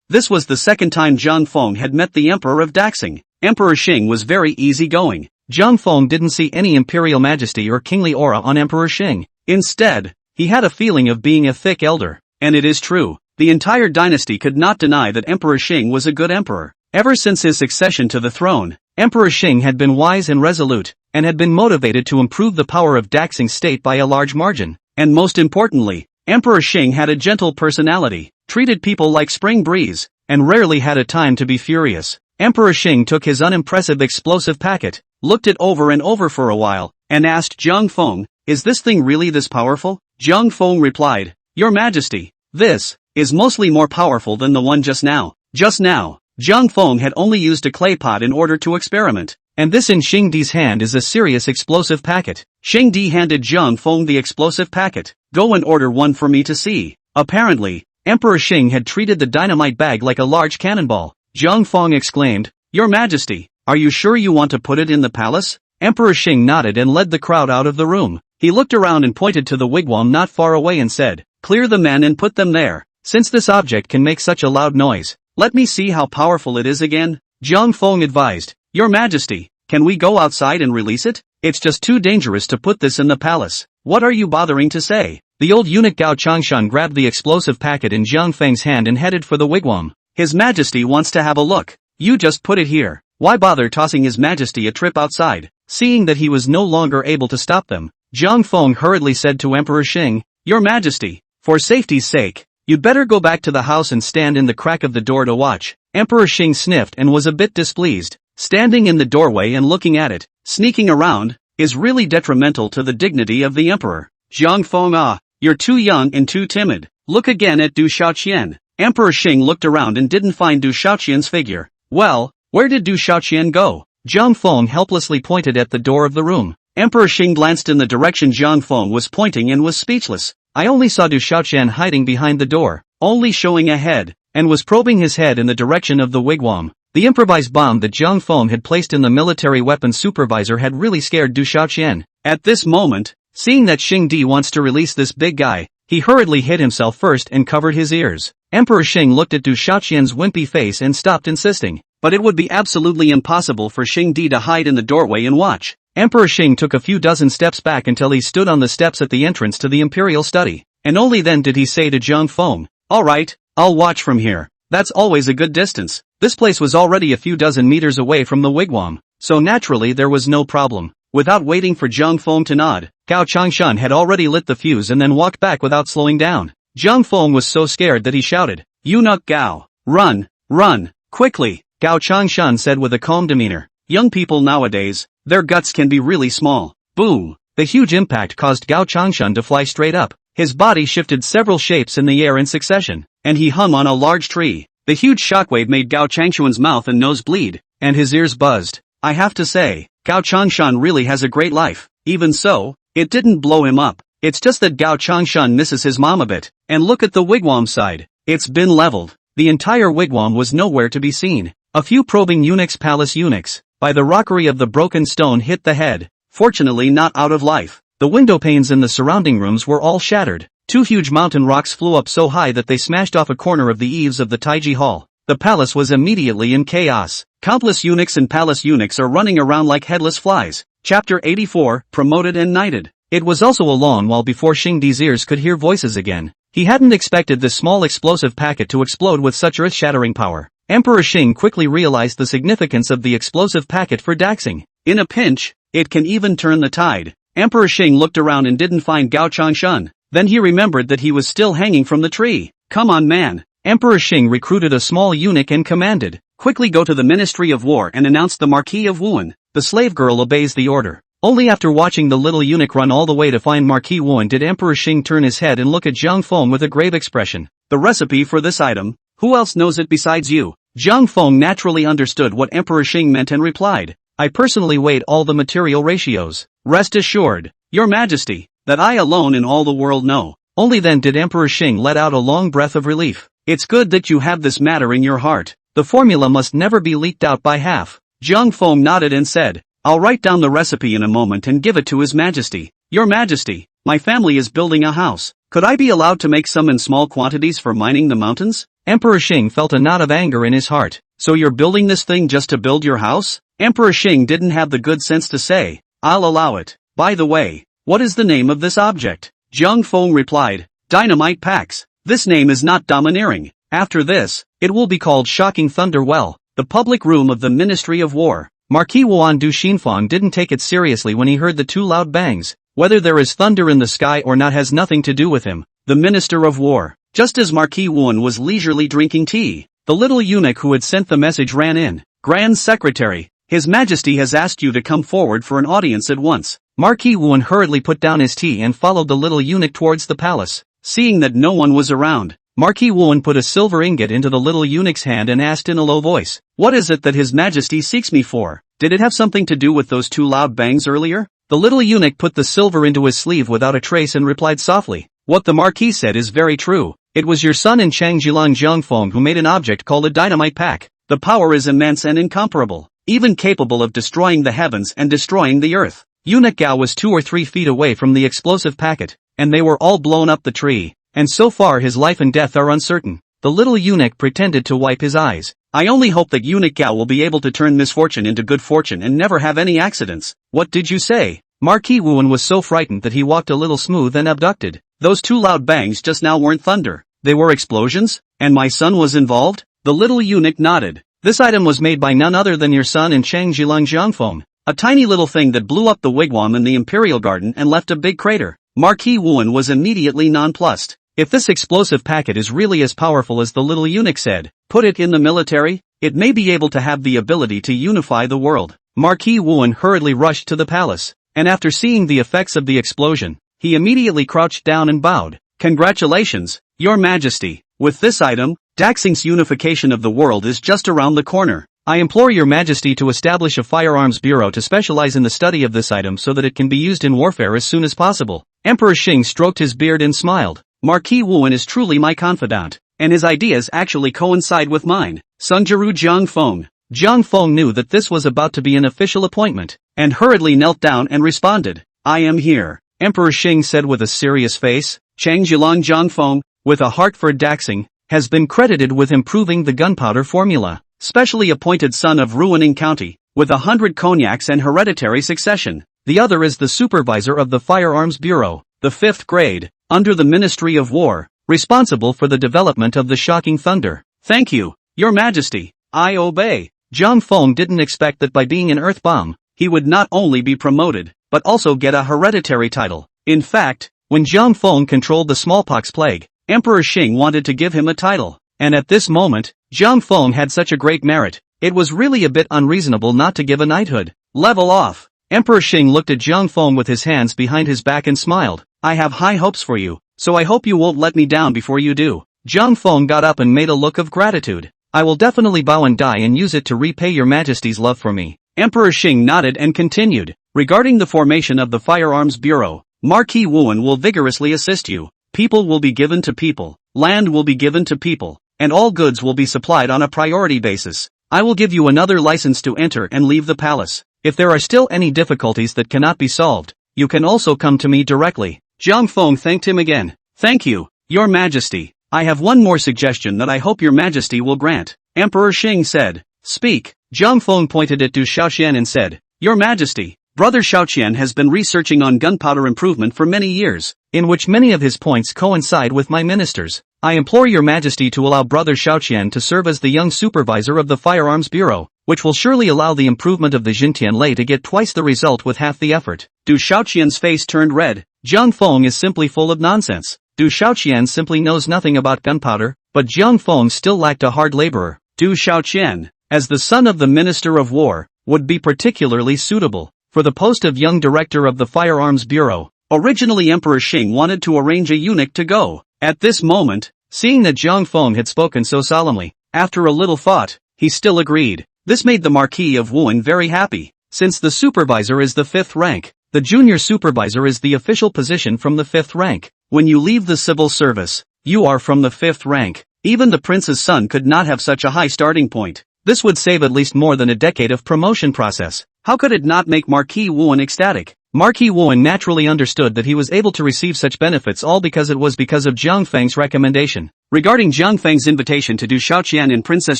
This was the second time Zhang Feng had met the emperor of Daxing. Emperor Xing was very easygoing. Zhang Feng didn't see any imperial majesty or kingly aura on Emperor Xing. Instead, he had a feeling of being a thick elder. And it is true, the entire dynasty could not deny that Emperor Xing was a good emperor. Ever since his succession to the throne, Emperor Xing had been wise and resolute, and had been motivated to improve the power of Daxing's state by a large margin. And most importantly, Emperor Xing had a gentle personality, treated people like spring breeze, and rarely had a time to be furious. Emperor Xing took his unimpressive explosive packet, looked it over and over for a while, and asked Zhang Feng, is this thing really this powerful? Zhang Feng replied, Your Majesty, this is mostly more powerful than the one just now. Just now, Zhang Feng had only used a clay pot in order to experiment, and this in Xing Di's hand is a serious explosive packet. Xing Di handed Zhang Feng the explosive packet. Go and order one for me to see. Apparently, Emperor Xing had treated the dynamite bag like a large cannonball. Zhang Feng exclaimed, Your Majesty, are you sure you want to put it in the palace? Emperor Xing nodded and led the crowd out of the room. He looked around and pointed to the wigwam not far away and said, Clear the men and put them there. Since this object can make such a loud noise, let me see how powerful it is again. Zhang Feng advised, Your Majesty, can we go outside and release it? It's just too dangerous to put this in the palace. What are you bothering to say? The old eunuch Gao Changshan grabbed the explosive packet in Zhang Feng's hand and headed for the wigwam. His Majesty wants to have a look. You just put it here. Why bother tossing His Majesty a trip outside? Seeing that he was no longer able to stop them, Zhang Feng hurriedly said to Emperor Xing, Your Majesty, for safety's sake, you'd better go back to the house and stand in the crack of the door to watch. Emperor Xing sniffed and was a bit displeased. Standing in the doorway and looking at it, sneaking around, is really detrimental to the dignity of the emperor. Zhang Feng, you're too young and too timid. Look again at Du Shaoqian. Emperor Xing looked around and didn't find Du Shaoqian's figure. Well, where did Du Shaoqian go? Zhang Feng helplessly pointed at the door of the room. Emperor Xing glanced in the direction Zhang Feng was pointing and was speechless. I only saw Du Shaoqian hiding behind the door, only showing a head, and was probing his head in the direction of the wigwam. The improvised bomb that Zhang Feng had placed in the military weapons supervisor had really scared Du Shaoqian. At this moment, Seeing that Xing Di wants to release this big guy, he hurriedly hid himself first and covered his ears. Emperor Xing looked at Du Shaoqian's wimpy face and stopped insisting. But it would be absolutely impossible for Xing Di to hide in the doorway and watch. Emperor Xing took a few dozen steps back until he stood on the steps at the entrance to the imperial study. And only then did he say to Zhang Feng, "Alright, I'll watch from here. That's always a good distance." This place was already a few dozen meters away from the wigwam, so naturally there was no problem. Without waiting for Zhang Feng to nod, Gao Changshan had already lit the fuse and then walked back without slowing down. Zhang Feng was so scared that he shouted, "Eunuch Gao, run, run, quickly!" Gao Changshan said with a calm demeanor. Young people nowadays, their guts can be really small. Boom! The huge impact caused Gao Changshan to fly straight up. His body shifted several shapes in the air in succession, and he hung on a large tree. The huge shockwave made Gao Changshan's mouth and nose bleed, and his ears buzzed. I have to say, Gao Changshan really has a great life. Even so, it didn't blow him up. It's just that Gao Changshan misses his mom a bit. And look at the wigwam side. It's been leveled. The entire wigwam was nowhere to be seen. A few probing palace eunuchs, by the rockery of the broken stone, hit the head, fortunately not out of life. The window panes in the surrounding rooms were all shattered. Two huge mountain rocks flew up so high that they smashed off a corner of the eaves of the Taiji Hall. The palace was immediately in chaos. Countless eunuchs and palace eunuchs are running around like headless flies. Chapter 84, Promoted and Knighted. It was also a long while before Xing Di's ears could hear voices again. He hadn't expected this small explosive packet to explode with such earth-shattering power. Emperor Xing quickly realized the significance of the explosive packet for Daxing. In a pinch, it can even turn the tide. Emperor Xing looked around and didn't find Gao Changshan. Then he remembered that he was still hanging from the tree. Come on, man. Emperor Xing recruited a small eunuch and commanded, quickly go to the Ministry of War and announce the Marquis of Wuan. The slave girl obeys the order. Only after watching the little eunuch run all the way to find Marquis Wuan did Emperor Xing turn his head and look at Zhang Feng with a grave expression. The recipe for this item, who else knows it besides you? Zhang Feng naturally understood what Emperor Xing meant and replied, I personally weighed all the material ratios. Rest assured, Your Majesty, that I alone in all the world know. Only then did Emperor Xing let out a long breath of relief. It's good that you have this matter in your heart. The formula must never be leaked out by half. Zhang Feng nodded and said, I'll write down the recipe in a moment and give it to His Majesty. Your Majesty, my family is building a house. Could I be allowed to make some in small quantities for mining the mountains? Emperor Xing felt a knot of anger in his heart. So you're building this thing just to build your house? Emperor Xing didn't have the good sense to say, I'll allow it. By the way, what is the name of this object? Zhang Feng replied, Dynamite Packs. This name is not domineering. After this, it will be called Shocking Thunder Well, the public room of the Ministry of War. Marquis Wuan Du Xinfang didn't take it seriously when he heard the two loud bangs. Whether there is thunder in the sky or not has nothing to do with him, the Minister of War. Just as Marquis Wuan was leisurely drinking tea, the little eunuch who had sent the message ran in. Grand Secretary, His Majesty has asked you to come forward for an audience at once. Marquis Wuan hurriedly put down his tea and followed the little eunuch towards the palace. Seeing that no one was around, Marquis Wuan put a silver ingot into the little eunuch's hand and asked in a low voice, What is it that His Majesty seeks me for? Did it have something to do with those two loud bangs earlier? The little eunuch put the silver into his sleeve without a trace and replied softly, What the Marquis said is very true. It was your son in Changjilang Zhangfeng who made an object called a dynamite pack. The power is immense and incomparable, even capable of destroying the heavens and destroying the earth. Eunuch Gao was 2 or 3 feet away from the explosive packet, and they were all blown up the tree, and so far his life and death are uncertain. The little eunuch pretended to wipe his eyes. I only hope that Eunuch Gao will be able to turn misfortune into good fortune and never have any accidents. What did you say? Marquis Wuan was so frightened that he walked a little smooth and abducted. Those two loud bangs just now weren't thunder. They were explosions? And my son was involved? The little eunuch nodded. This item was made by none other than your son in Changjilang Zhangfeng. A tiny little thing that blew up the wigwam in the Imperial Garden and left a big crater. Marquis Wuan was immediately nonplussed. If this explosive packet is really as powerful as the little eunuch said, put it in the military, it may be able to have the ability to unify the world. Marquis Wuan hurriedly rushed to the palace, and after seeing the effects of the explosion, he immediately crouched down and bowed. Congratulations, Your Majesty. With this item, Daxing's unification of the world is just around the corner. I implore Your Majesty to establish a firearms bureau to specialize in the study of this item so that it can be used in warfare as soon as possible. Emperor Xing stroked his beard and smiled. Marquis Wuan is truly my confidant, and his ideas actually coincide with mine. Sungjiru Zhang Feng. Zhang Feng knew that this was about to be an official appointment, and hurriedly knelt down and responded, I am here. Emperor Xing said with a serious face. Chang Zhilang Zhangfeng, with a heart for Daxing, has been credited with improving the gunpowder formula. Specially appointed son of ruining county, with 100 cognacs and hereditary succession. The other is the supervisor of the Firearms Bureau, the 5th grade, under the Ministry of War, responsible for the development of the shocking thunder. Thank you, Your Majesty, I obey. Zhang Feng didn't expect that by being an earth bomb, he would not only be promoted, but also get a hereditary title. In fact, when Zhang Feng controlled the smallpox plague, Emperor Xing wanted to give him a title. And at this moment, Zhang Feng had such a great merit, it was really a bit unreasonable not to give a knighthood. Level off. Emperor Xing looked at Zhang Feng with his hands behind his back and smiled. I have high hopes for you, so I hope you won't let me down before you do. Zhang Feng got up and made a look of gratitude. I will definitely bow and die and use it to repay your majesty's love for me. Emperor Xing nodded and continued. Regarding the formation of the Firearms Bureau, Marquis Wuan will vigorously assist you. People will be given to people, land will be given to people, and all goods will be supplied on a priority basis. I will give you another license to enter and leave the palace. If there are still any difficulties that cannot be solved, you can also come to me directly. Zhang Feng thanked him again. Thank you, Your Majesty. I have one more suggestion that I hope Your Majesty will grant. Emperor Xing said. Speak. Zhang Feng pointed at Du Shaoqian and said, Your Majesty, Brother Shaoqian has been researching on gunpowder improvement for many years, in which many of his points coincide with my ministers. I implore Your Majesty to allow Brother Shaoqian to serve as the young supervisor of the Firearms Bureau, which will surely allow the improvement of the Xintian Lei to get twice the result with half the effort. Du Shaoqian's face turned red. Zhang Feng is simply full of nonsense. Du Shaoqian simply knows nothing about gunpowder, but Zhang Feng still lacked a hard laborer. Du Shaoqian, as the son of the Minister of War, would be particularly suitable for the post of young director of the Firearms Bureau. Originally Emperor Xing wanted to arrange a eunuch to go. At this moment, seeing that Zhang Feng had spoken so solemnly, after a little thought, he still agreed. This made the Marquis of Wuan very happy. Since the supervisor is the 5th rank, the junior supervisor is the official position from the 5th rank. When you leave the civil service, you are from the 5th rank. Even the prince's son could not have such a high starting point. This would save at least more than a decade of promotion process. How could it not make Marquis Wuan ecstatic? Marquis Wuan naturally understood that he was able to receive such benefits all because it was because of Zhang Feng's recommendation. Regarding Zhang Feng's invitation to Du Shaoqian and Princess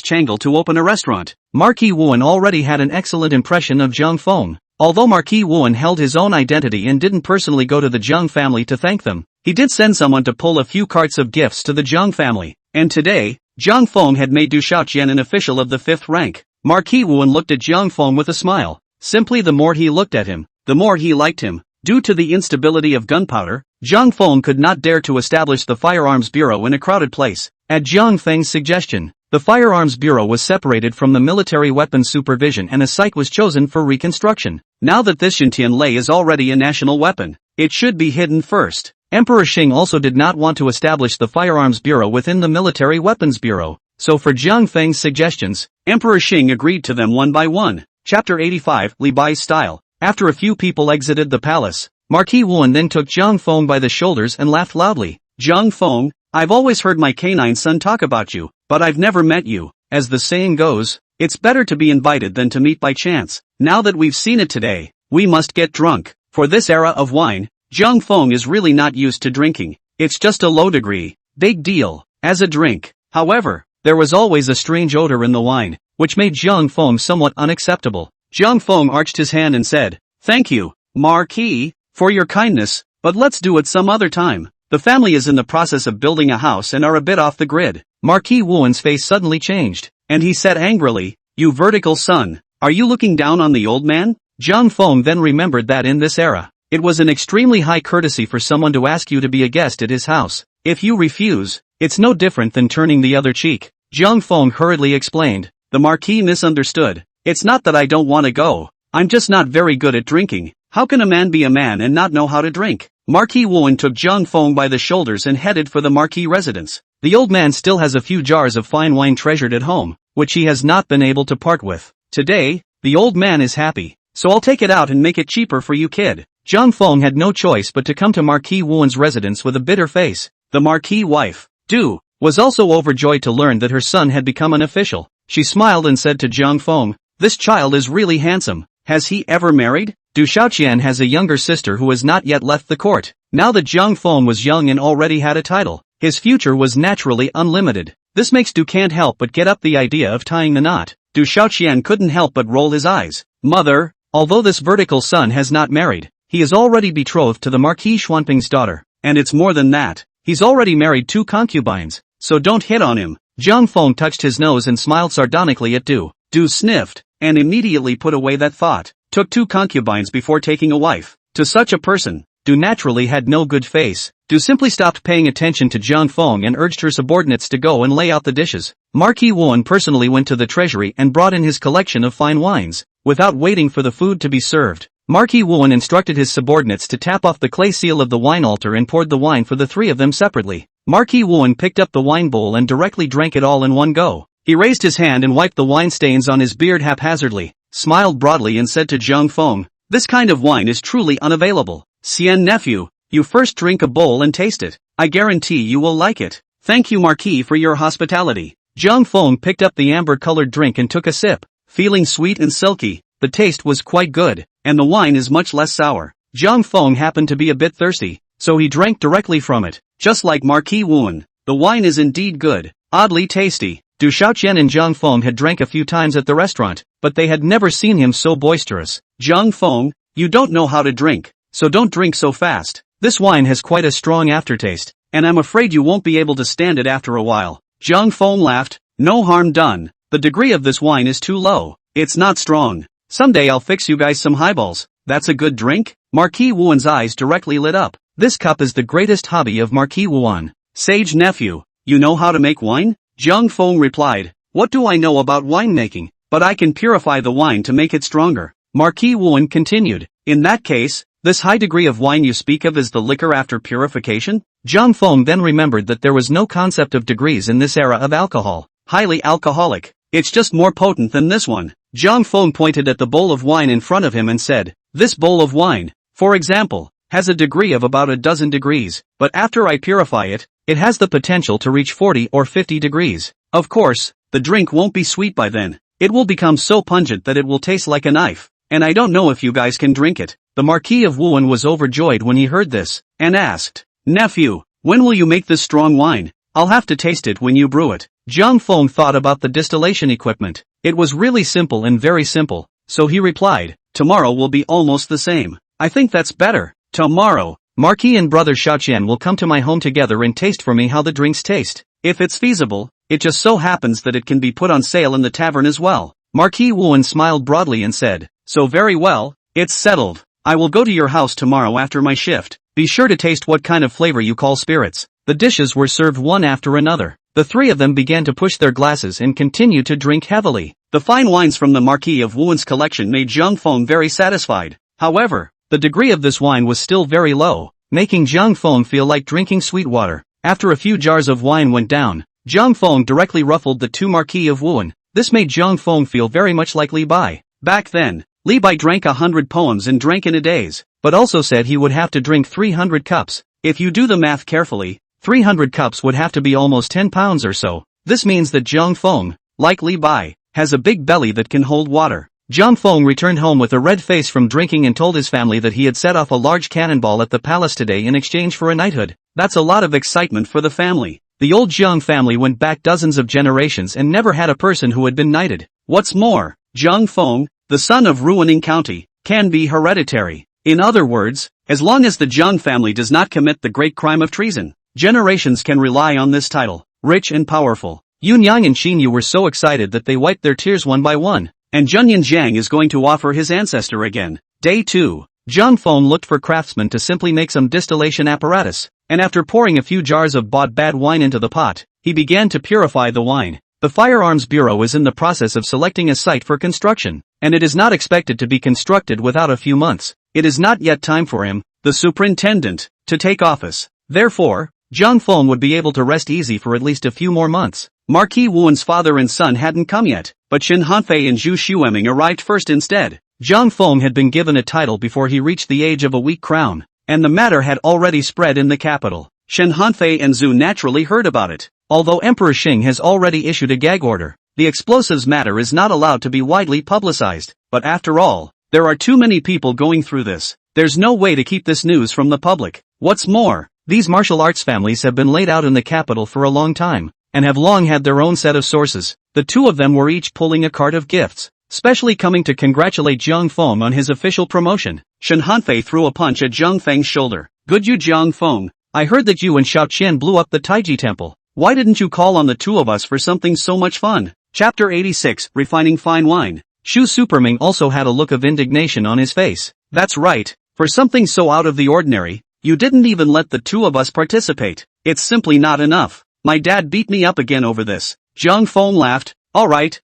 Changle to open a restaurant, Marquis Wuan already had an excellent impression of Zhang Feng. Although Marquis Wuan held his own identity and didn't personally go to the Zhang family to thank them, he did send someone to pull a few carts of gifts to the Zhang family. And today, Zhang Feng had made Du Shaoqian an official of the 5th rank. Marquis Wuan looked at Zhang Feng with a smile. Simply the more he looked at him, the more he liked him. Due to the instability of gunpowder, Zhang Feng could not dare to establish the Firearms Bureau in a crowded place. At Zhang Feng's suggestion, the Firearms Bureau was separated from the military weapons supervision and a site was chosen for reconstruction. Now that this Xintian Lei is already a national weapon, it should be hidden first. Emperor Xing also did not want to establish the Firearms Bureau within the Military Weapons Bureau, so for Zhang Feng's suggestions, Emperor Xing agreed to them one by one. Chapter 85, Li Bai's Style. After a few people exited the palace, Marquis Wuan then took Zhang Feng by the shoulders and laughed loudly. Zhang Feng, I've always heard my canine son talk about you, but I've never met you. As the saying goes, it's better to be invited than to meet by chance. Now that we've seen it today, we must get drunk. For this era of wine, Zhang Feng is really not used to drinking. It's just a low degree, big deal, as a drink. However, there was always a strange odor in the wine, which made Zhang Feng somewhat unacceptable. Zhang Feng arched his hand and said, Thank you, Marquis, for your kindness, but let's do it some other time. The family is in the process of building a house and are a bit off the grid. Marquis Wuan's face suddenly changed, and he said angrily, You vertical son, are you looking down on the old man? Zhang Feng then remembered that in this era, it was an extremely high courtesy for someone to ask you to be a guest at his house. If you refuse, it's no different than turning the other cheek. Zhang Feng hurriedly explained. The Marquis misunderstood. It's not that I don't want to go, I'm just not very good at drinking. How can a man be a man and not know how to drink? Marquis Wuan took Zhang Feng by the shoulders and headed for the Marquis residence. The old man still has a few jars of fine wine treasured at home, which he has not been able to part with. Today, the old man is happy, so I'll take it out and make it cheaper for you kid. Zhang Feng had no choice but to come to Marquis Wuan's residence with a bitter face. The Marquis wife, Du, was also overjoyed to learn that her son had become an official. She smiled and said to Zhang Feng, This child is really handsome. Has he ever married? Du Shaoqian has a younger sister who has not yet left the court. Now that Zhang Feng was young and already had a title, his future was naturally unlimited. This makes Du can't help but get up the idea of tying the knot. Du Shaoqian couldn't help but roll his eyes. Mother, although this vertical son has not married, he is already betrothed to the Marquis Xuanping's daughter. And it's more than that. He's already married 2 concubines, so don't hit on him. Zhang Feng touched his nose and smiled sardonically at Du. Du sniffed, and immediately put away that thought. Took 2 concubines before taking a wife. To such a person, Du naturally had no good face. Du simply stopped paying attention to Zhang Feng and urged her subordinates to go and lay out the dishes. Marquis Wan personally went to the treasury and brought in his collection of fine wines. Without waiting for the food to be served, Marquis Wan instructed his subordinates to tap off the clay seal of the wine altar and poured the wine for the 3 of them separately. Marquis Wan picked up the wine bowl and directly drank it all in one go. He raised his hand and wiped the wine stains on his beard haphazardly, smiled broadly and said to Zhang Feng, "This kind of wine is truly unavailable. Xian nephew, you first drink a bowl and taste it. I guarantee you will like it. Thank you Marquis for your hospitality." Zhang Feng picked up the amber-colored drink and took a sip, feeling sweet and silky. The taste was quite good, and the wine is much less sour. Zhang Feng happened to be a bit thirsty, so he drank directly from it, just like Marquis Wan. The wine is indeed good, oddly tasty. Du Shaoqian and Zhang Feng had drank a few times at the restaurant, but they had never seen him so boisterous. "Zhang Feng, you don't know how to drink, so don't drink so fast. This wine has quite a strong aftertaste, and I'm afraid you won't be able to stand it after a while." Zhang Feng laughed. "No harm done. The degree of this wine is too low. It's not strong. Someday I'll fix you guys some highballs." "That's a good drink?" Marquis Wuan's eyes directly lit up. This cup is the greatest hobby of Marquis Wuan. "Sage nephew, you know how to make wine?" Zhang Feng replied. "What do I know about winemaking? But I can purify the wine to make it stronger." Marquis Wuan continued. "In that case, this high degree of wine you speak of is the liquor after purification?" Zhang Feng then remembered that there was no concept of degrees in this era of alcohol. "Highly alcoholic. It's just more potent than this one." Zhang Feng pointed at the bowl of wine in front of him and said, "This bowl of wine, for example, has a degree of about a dozen degrees, but after I purify it, it has the potential to reach 40 or 50 degrees. Of course, the drink won't be sweet by then. It will become so pungent that it will taste like a knife, and I don't know if you guys can drink it." The Marquis of Wuan was overjoyed when he heard this, and asked, "Nephew, when will you make this strong wine? I'll have to taste it when you brew it." Zhang Feng thought about the distillation equipment. It was really simple and very simple, so he replied, "Tomorrow will be almost the same." "I think that's better. Tomorrow, Marquis and brother Shaoqian will come to my home together and taste for me how the drinks taste. If it's feasible, it just so happens that it can be put on sale in the tavern as well." Marquis Wuan smiled broadly and said, "So very well, it's settled. I will go to your house tomorrow after my shift. Be sure to taste what kind of flavor you call spirits." The dishes were served one after another. The 3 of them began to push their glasses and continued to drink heavily. The fine wines from the Marquis of Wuan's collection made Zhang Feng very satisfied. However, the degree of this wine was still very low, making Zhang Feng feel like drinking sweet water. After a few jars of wine went down, Zhang Feng directly ruffled the 2 Marquis of Wuan. This made Zhang Feng feel very much like Li Bai. Back then, Li Bai drank 100 poems and drank in a days, but also said he would have to drink 300 cups. If you do the math carefully, 300 cups would have to be almost 10 pounds or so. This means that Zhang Feng, like Li Bai, has a big belly that can hold water. Zhang Feng returned home with a red face from drinking and told his family that he had set off a large cannonball at the palace today in exchange for a knighthood. That's a lot of excitement for the family. The old Zhang family went back dozens of generations and never had a person who had been knighted. What's more, Zhang Feng, the son of ruining county, can be hereditary. In other words, as long as the Zhang family does not commit the great crime of treason, generations can rely on this title. Rich and powerful. Yun Yang and Xin Yu were so excited that they wiped their tears one by one. And Zhenyan Jiang is going to offer his ancestor again. Day 2. Zhang Feng looked for craftsmen to simply make some distillation apparatus, and after pouring a few jars of bought bad wine into the pot, he began to purify the wine. The Firearms Bureau is in the process of selecting a site for construction, and it is not expected to be constructed without a few months. It is not yet time for him, the superintendent, to take office. Therefore, Zhang Feng would be able to rest easy for at least a few more months. Marquis Wuan's father and son hadn't come yet, but Shen Hanfei and Zhu Xueming arrived first instead. Zhang Feng had been given a title before he reached the age of a weak crown, and the matter had already spread in the capital. Shen Hanfei and Zhu naturally heard about it. Although Emperor Xing has already issued a gag order, the explosives matter is not allowed to be widely publicized. But after all, There are too many people going through this. There's no way to keep this news from the public. What's more, these martial arts families have been laid out in the capital for a long time, and have long had their own set of sources. The two of them were each pulling a cart of gifts, specially coming to congratulate Jiang Feng on his official promotion. Shen Hanfei threw a punch at Jiang Feng's shoulder. Good you Jiang Feng. I heard that you and Xiao Qian blew up the Taiji temple. Why didn't you call on the two of us for something so much fun? Chapter 86, Refining Fine Wine. Shu Superming also had a look of indignation on his face. That's right, for something so out of the ordinary, you didn't even let the two of us participate. It's simply not enough. My dad beat me up again over this. Jiang Feng laughed. Alright,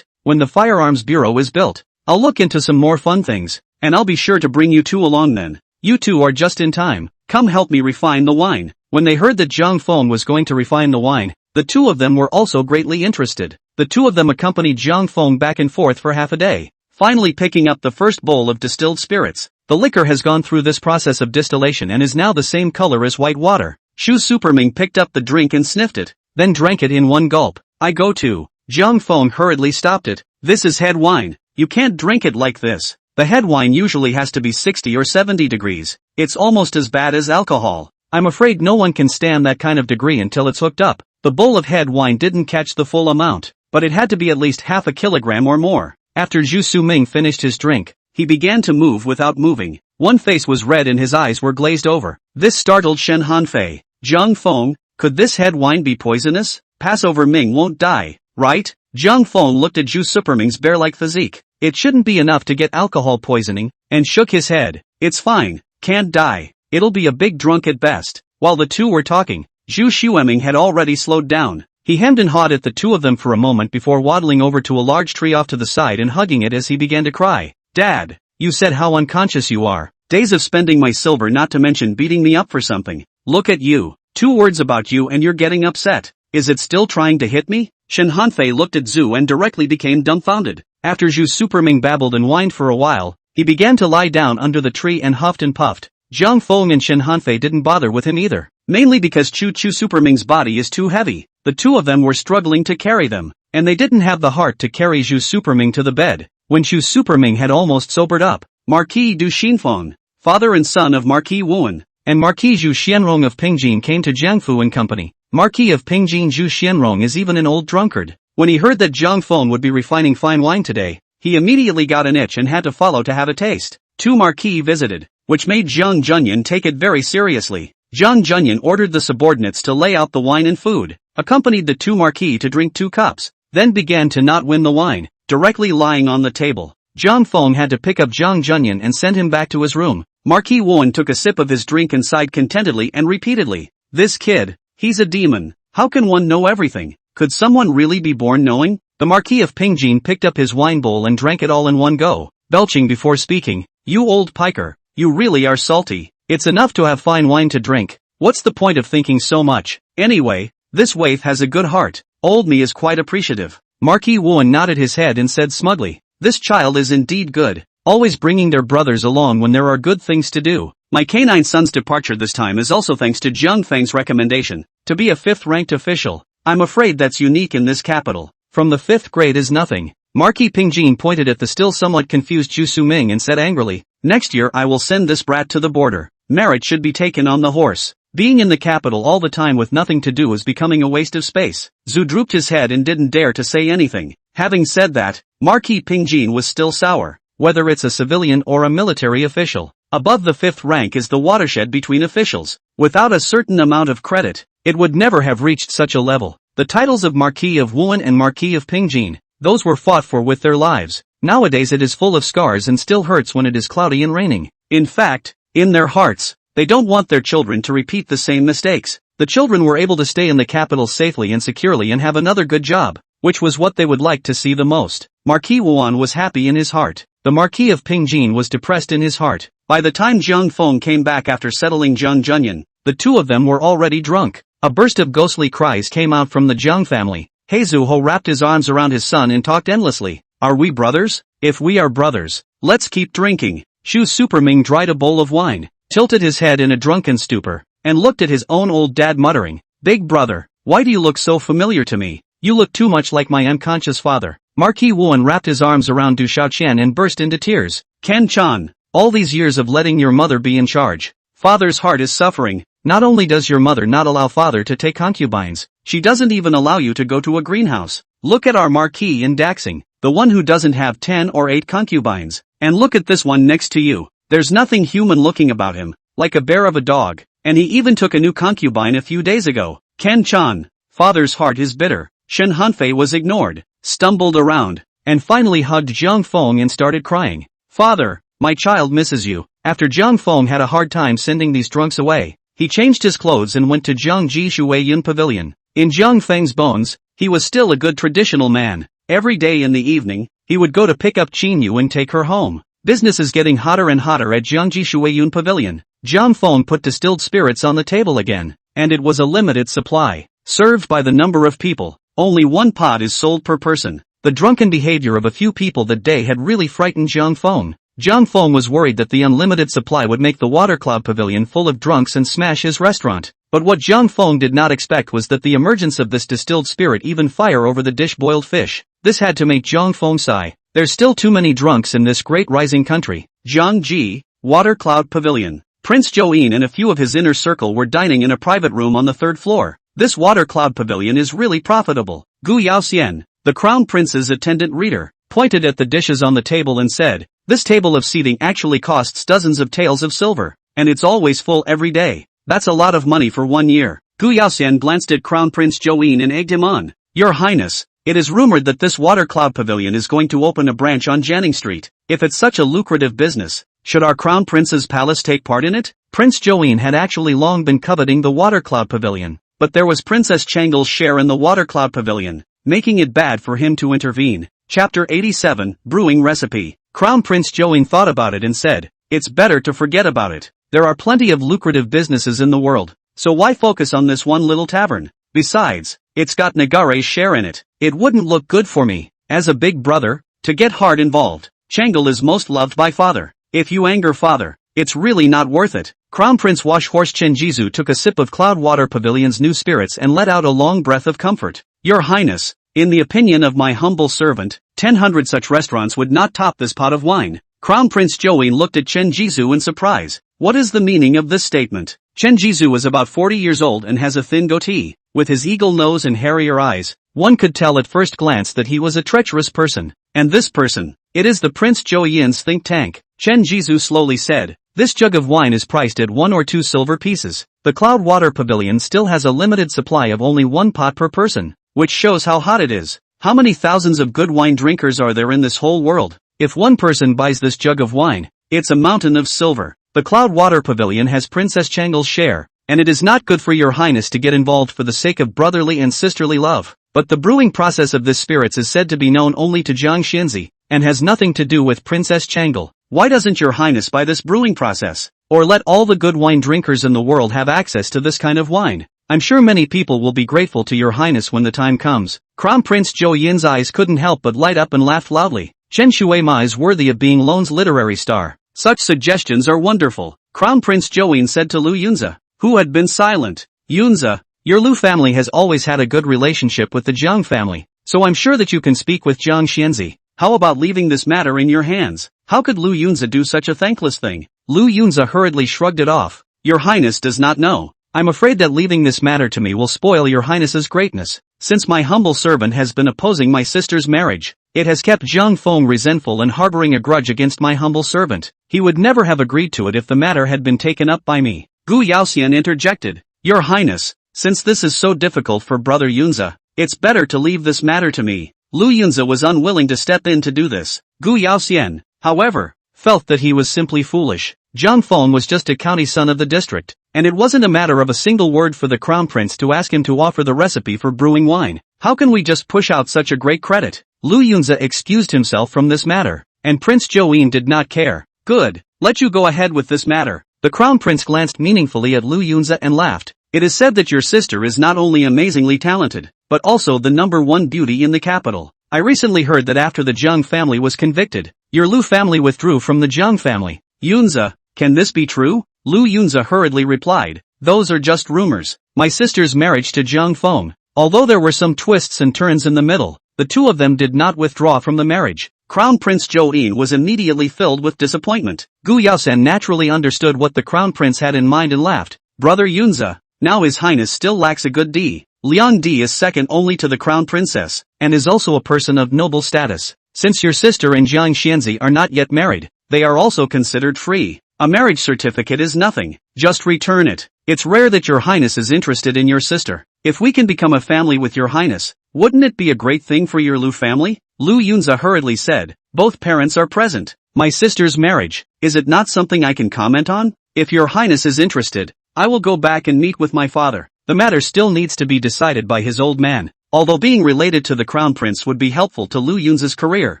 when the firearms bureau is built, I'll look into some more fun things, and I'll be sure to bring you two along then. You two are just in time. Come help me refine the wine. When they heard that Jiang Feng was going to refine the wine, the two of them were also greatly interested. The two of them accompanied Jiang Feng back and forth for half a day, finally picking up the first bowl of distilled spirits. The liquor has gone through this process of distillation and is now the same color as white water. Shu Superming picked up the drink and sniffed it, then drank it in one gulp. I go to. Jiang Feng hurriedly stopped it. This is head wine. You can't drink it like this. The head wine usually has to be 60 or 70 degrees. It's almost as bad as alcohol. I'm afraid no one can stand that kind of degree until it's hooked up. The bowl of head wine didn't catch the full amount, but it had to be at least half a kilogram or more. After Zhu Suming finished his drink, he began to move without moving. One face was red and his eyes were glazed over. This startled Shen Hanfei. Jiang Feng, could this head wine be poisonous? Passover Ming won't die, right? Jiang Feng looked at Zhu Superming's bear-like physique. It shouldn't be enough to get alcohol poisoning, and shook his head. It's fine, can't die. It'll be a big drunk at best. While the two were talking, Zhu Xueming had already slowed down. He hemmed and hawed at the two of them for a moment before waddling over to a large tree off to the side and hugging it as he began to cry. Dad, you said how unconscious you are. Days of spending my silver, not to mention beating me up for something. Look at you. 2 words about you and you're getting upset. Is it still trying to hit me? Shen Hanfei looked at Zhu and directly became dumbfounded. After Zhu Superming babbled and whined for a while, he began to lie down under the tree and huffed and puffed. Jiang Feng and Shen Hanfei didn't bother with him either, mainly because Zhu Superming's body is too heavy. The two of them were struggling to carry them, and they didn't have the heart to carry Zhu Superming to the bed. When Zhu Superming had almost sobered up, Marquis Du Xinfeng, father and son of Marquis Wuan, and Marquis Zhu Xianrong of Pingjin came to Jiangfu and Company. Marquis of Pingjin Zhu Xianrong is even an old drunkard. When he heard that Jiang Feng would be refining fine wine today, he immediately got an itch and had to follow to have a taste. 2 Marquis visited, which made Zhang Junyan take it very seriously. Zhang Junyan ordered the subordinates to lay out the wine and food, accompanied the 2 Marquis to drink 2 cups, then began to not win the wine, directly lying on the table. Jiang Feng had to pick up Zhang Junyan and send him back to his room. Marquis Wuan took a sip of his drink and sighed contentedly and repeatedly. This kid, he's a demon. How can one know everything? Could someone really be born knowing? The Marquis of Pingjin picked up his wine bowl and drank it all in one go, belching before speaking. You old piker, you really are salty. It's enough to have fine wine to drink. What's the point of thinking so much? Anyway, this waif has a good heart. Old me is quite appreciative. Marquis Wuan nodded his head and said smugly, this child is indeed good, always bringing their brothers along when there are good things to do. My canine son's departure this time is also thanks to Jiang Feng's recommendation, to be a 5th-ranked official. I'm afraid that's unique in this capital. From the 5th grade is nothing. Marquis Pingjin pointed at the still somewhat confused Zhu Suming and said angrily, next year I will send this brat to the border. Merit should be taken on the horse. Being in the capital all the time with nothing to do is becoming a waste of space. Zhu drooped his head and didn't dare to say anything. Having said that, Marquis Pingjin was still sour. Whether it's a civilian or a military official, above the 5th rank is the watershed between officials. Without a certain amount of credit, it would never have reached such a level. The titles of Marquis of Wuan and Marquis of Pingjin, those were fought for with their lives. Nowadays it is full of scars and still hurts when it is cloudy and raining. In fact, in their hearts, they don't want their children to repeat the same mistakes. The children were able to stay in the capital safely and securely and have another good job, which was what they would like to see the most. Marquis Wuan was happy in his heart. The Marquis of Pingjin was depressed in his heart. By the time Jiang Feng came back after settling Zhang Junyan, the two of them were already drunk. A burst of ghostly cries came out from the Jiang family. Heizuho wrapped his arms around his son and talked endlessly. Are we brothers? If we are brothers, let's keep drinking. Shu Superming dried a bowl of wine, tilted his head in a drunken stupor, and looked at his own old dad muttering, Big brother, why do you look so familiar to me? You look too much like my unconscious father. Marquis Wuan wrapped his arms around Du Xiaoqian and burst into tears. Ken Chan, all these years of letting your mother be in charge. Father's heart is suffering. Not only does your mother not allow father to take concubines, she doesn't even allow you to go to a greenhouse. Look at our marquis in Daxing, the one who doesn't have 10 or 8 concubines. And look at this one next to you. There's nothing human looking about him, like a bear of a dog. And he even took a new concubine a few days ago. Ken Chan, father's heart is bitter. Shen Hanfei was ignored, stumbled around, and finally hugged Jiang Feng and started crying. Father, my child misses you. After Jiang Feng had a hard time sending these drunks away, he changed his clothes and went to Jiangji Shuiyun Pavilion. In Jiang Feng's bones, he was still a good traditional man. Every day in the evening, he would go to pick up Qinyu and take her home. Business is getting hotter and hotter at Jiangji Shuiyun Pavilion. Jiang Feng put distilled spirits on the table again, and it was a limited supply, served by the number of people. Only one pot is sold per person. The drunken behavior of a few people that day had really frightened Jiang Feng. Jiang Feng was worried that the unlimited supply would make the Water Cloud Pavilion full of drunks and smash his restaurant. But what Jiang Feng did not expect was that the emergence of this distilled spirit even fire over the dish boiled fish. This had to make Jiang Feng sigh. There's still too many drunks in this great rising country. Jiangji, Water Cloud Pavilion. Prince Zhouyin and a few of his inner circle were dining in a private room on the 3rd floor. This Water Cloud Pavilion is really profitable. Gu Yaoxian, the Crown Prince's attendant reader, pointed at the dishes on the table and said, this table of seating actually costs dozens of taels of silver, and it's always full every day. That's a lot of money for 1 year. Gu Yaoxian glanced at Crown Prince Zhouyin and egged him on. Your Highness, it is rumored that this Water Cloud Pavilion is going to open a branch on Janning Street. If it's such a lucrative business, should our Crown Prince's palace take part in it? Prince Zhouyin had actually long been coveting the Water Cloud Pavilion, but there was Princess Changle's share in the Water Cloud Pavilion, making it bad for him to intervene. Chapter 87, Brewing Recipe. Crown Prince Zhouyin thought about it and said, it's better to forget about it. There are plenty of lucrative businesses in the world, so why focus on this one little tavern? Besides, it's got Nagare's share in it. It wouldn't look good for me, as a big brother, to get hard involved. Changle is most loved by father. If you anger father, it's really not worth it. Crown Prince Wash Horse Chenjizu took a sip of Cloud Water Pavilion's new spirits and let out a long breath of comfort. Your Highness, in the opinion of my humble servant, 100 such restaurants would not top this pot of wine. Crown Prince Zhouyin looked at Chenjizu in surprise. What is the meaning of this statement? Chenjizu is about 40 years old and has a thin goatee. With his eagle nose and hairier eyes, one could tell at first glance that he was a treacherous person. And this person, it is the Prince Zhouyin's think tank. Chenjizu slowly said, this jug of wine is priced at 1 or 2 silver pieces. The Cloud Water Pavilion still has a limited supply of only 1 pot per person, which shows how hot it is. How many thousands of good wine drinkers are there in this whole world? If one person buys this jug of wine, it's a mountain of silver. The Cloud Water Pavilion has Princess Changle's share, and it is not good for your Highness to get involved for the sake of brotherly and sisterly love. But the brewing process of this spirits is said to be known only to Jiang Xinzi, and has nothing to do with Princess Changle. Why doesn't your Highness buy this brewing process? Or let all the good wine drinkers in the world have access to this kind of wine? I'm sure many people will be grateful to your Highness when the time comes. Crown Prince Zhouyin's eyes couldn't help but light up and laughed loudly. Chen Shuima is worthy of being Loan's literary star. Such suggestions are wonderful. Crown Prince Zhouyin said to Lu Yunzi, who had been silent. Yunzi, your Lu family has always had a good relationship with the Jiang family, so I'm sure that you can speak with Jiang Xianzi. How about leaving this matter in your hands? How could Lu Yunzi do such a thankless thing? Lu Yunzi hurriedly shrugged it off. Your Highness does not know. I'm afraid that leaving this matter to me will spoil your Highness's greatness. Since my humble servant has been opposing my sister's marriage, it has kept Jiang Feng resentful and harboring a grudge against my humble servant. He would never have agreed to it if the matter had been taken up by me. Gu Yaoxian interjected. Your Highness, since this is so difficult for Brother Yunzi, it's better to leave this matter to me. Lu Yunzi was unwilling to step in to do this. Gu Yaoxian, however, felt that he was simply foolish. Jiang Feng was just a county son of the district, and it wasn't a matter of a single word for the Crown Prince to ask him to offer the recipe for brewing wine. How can we just push out such a great credit? Lu Yunzi excused himself from this matter, and Prince Zhouyin did not care. Good, let you go ahead with this matter. The Crown Prince glanced meaningfully at Lu Yunzi and laughed. It is said that your sister is not only amazingly talented, but also the #1 beauty in the capital. I recently heard that after the Jiang family was convicted, your Lu family withdrew from the Jiang family. Yunzi, can this be true? Lu Yunzi hurriedly replied. Those are just rumors. My sister's marriage to Jiang Feng, although there were some twists and turns in the middle, the two of them did not withdraw from the marriage. Crown Prince Join was immediately filled with disappointment. Gu Yaosen naturally understood what the Crown Prince had in mind and laughed. Brother Yunza, now His Highness still lacks a good D. Liang Di is second only to the Crown Princess, and is also a person of noble status. Since your sister and Jiang Xianzi are not yet married, they are also considered free. A marriage certificate is nothing, just return it. It's rare that your Highness is interested in your sister. If we can become a family with your Highness, wouldn't it be a great thing for your Lu family? Lu Yunza hurriedly said, both parents are present. My sister's marriage, is it not something I can comment on? If your Highness is interested, I will go back and meet with my father. The matter still needs to be decided by his old man, although being related to the Crown Prince would be helpful to Lu Yunza's career.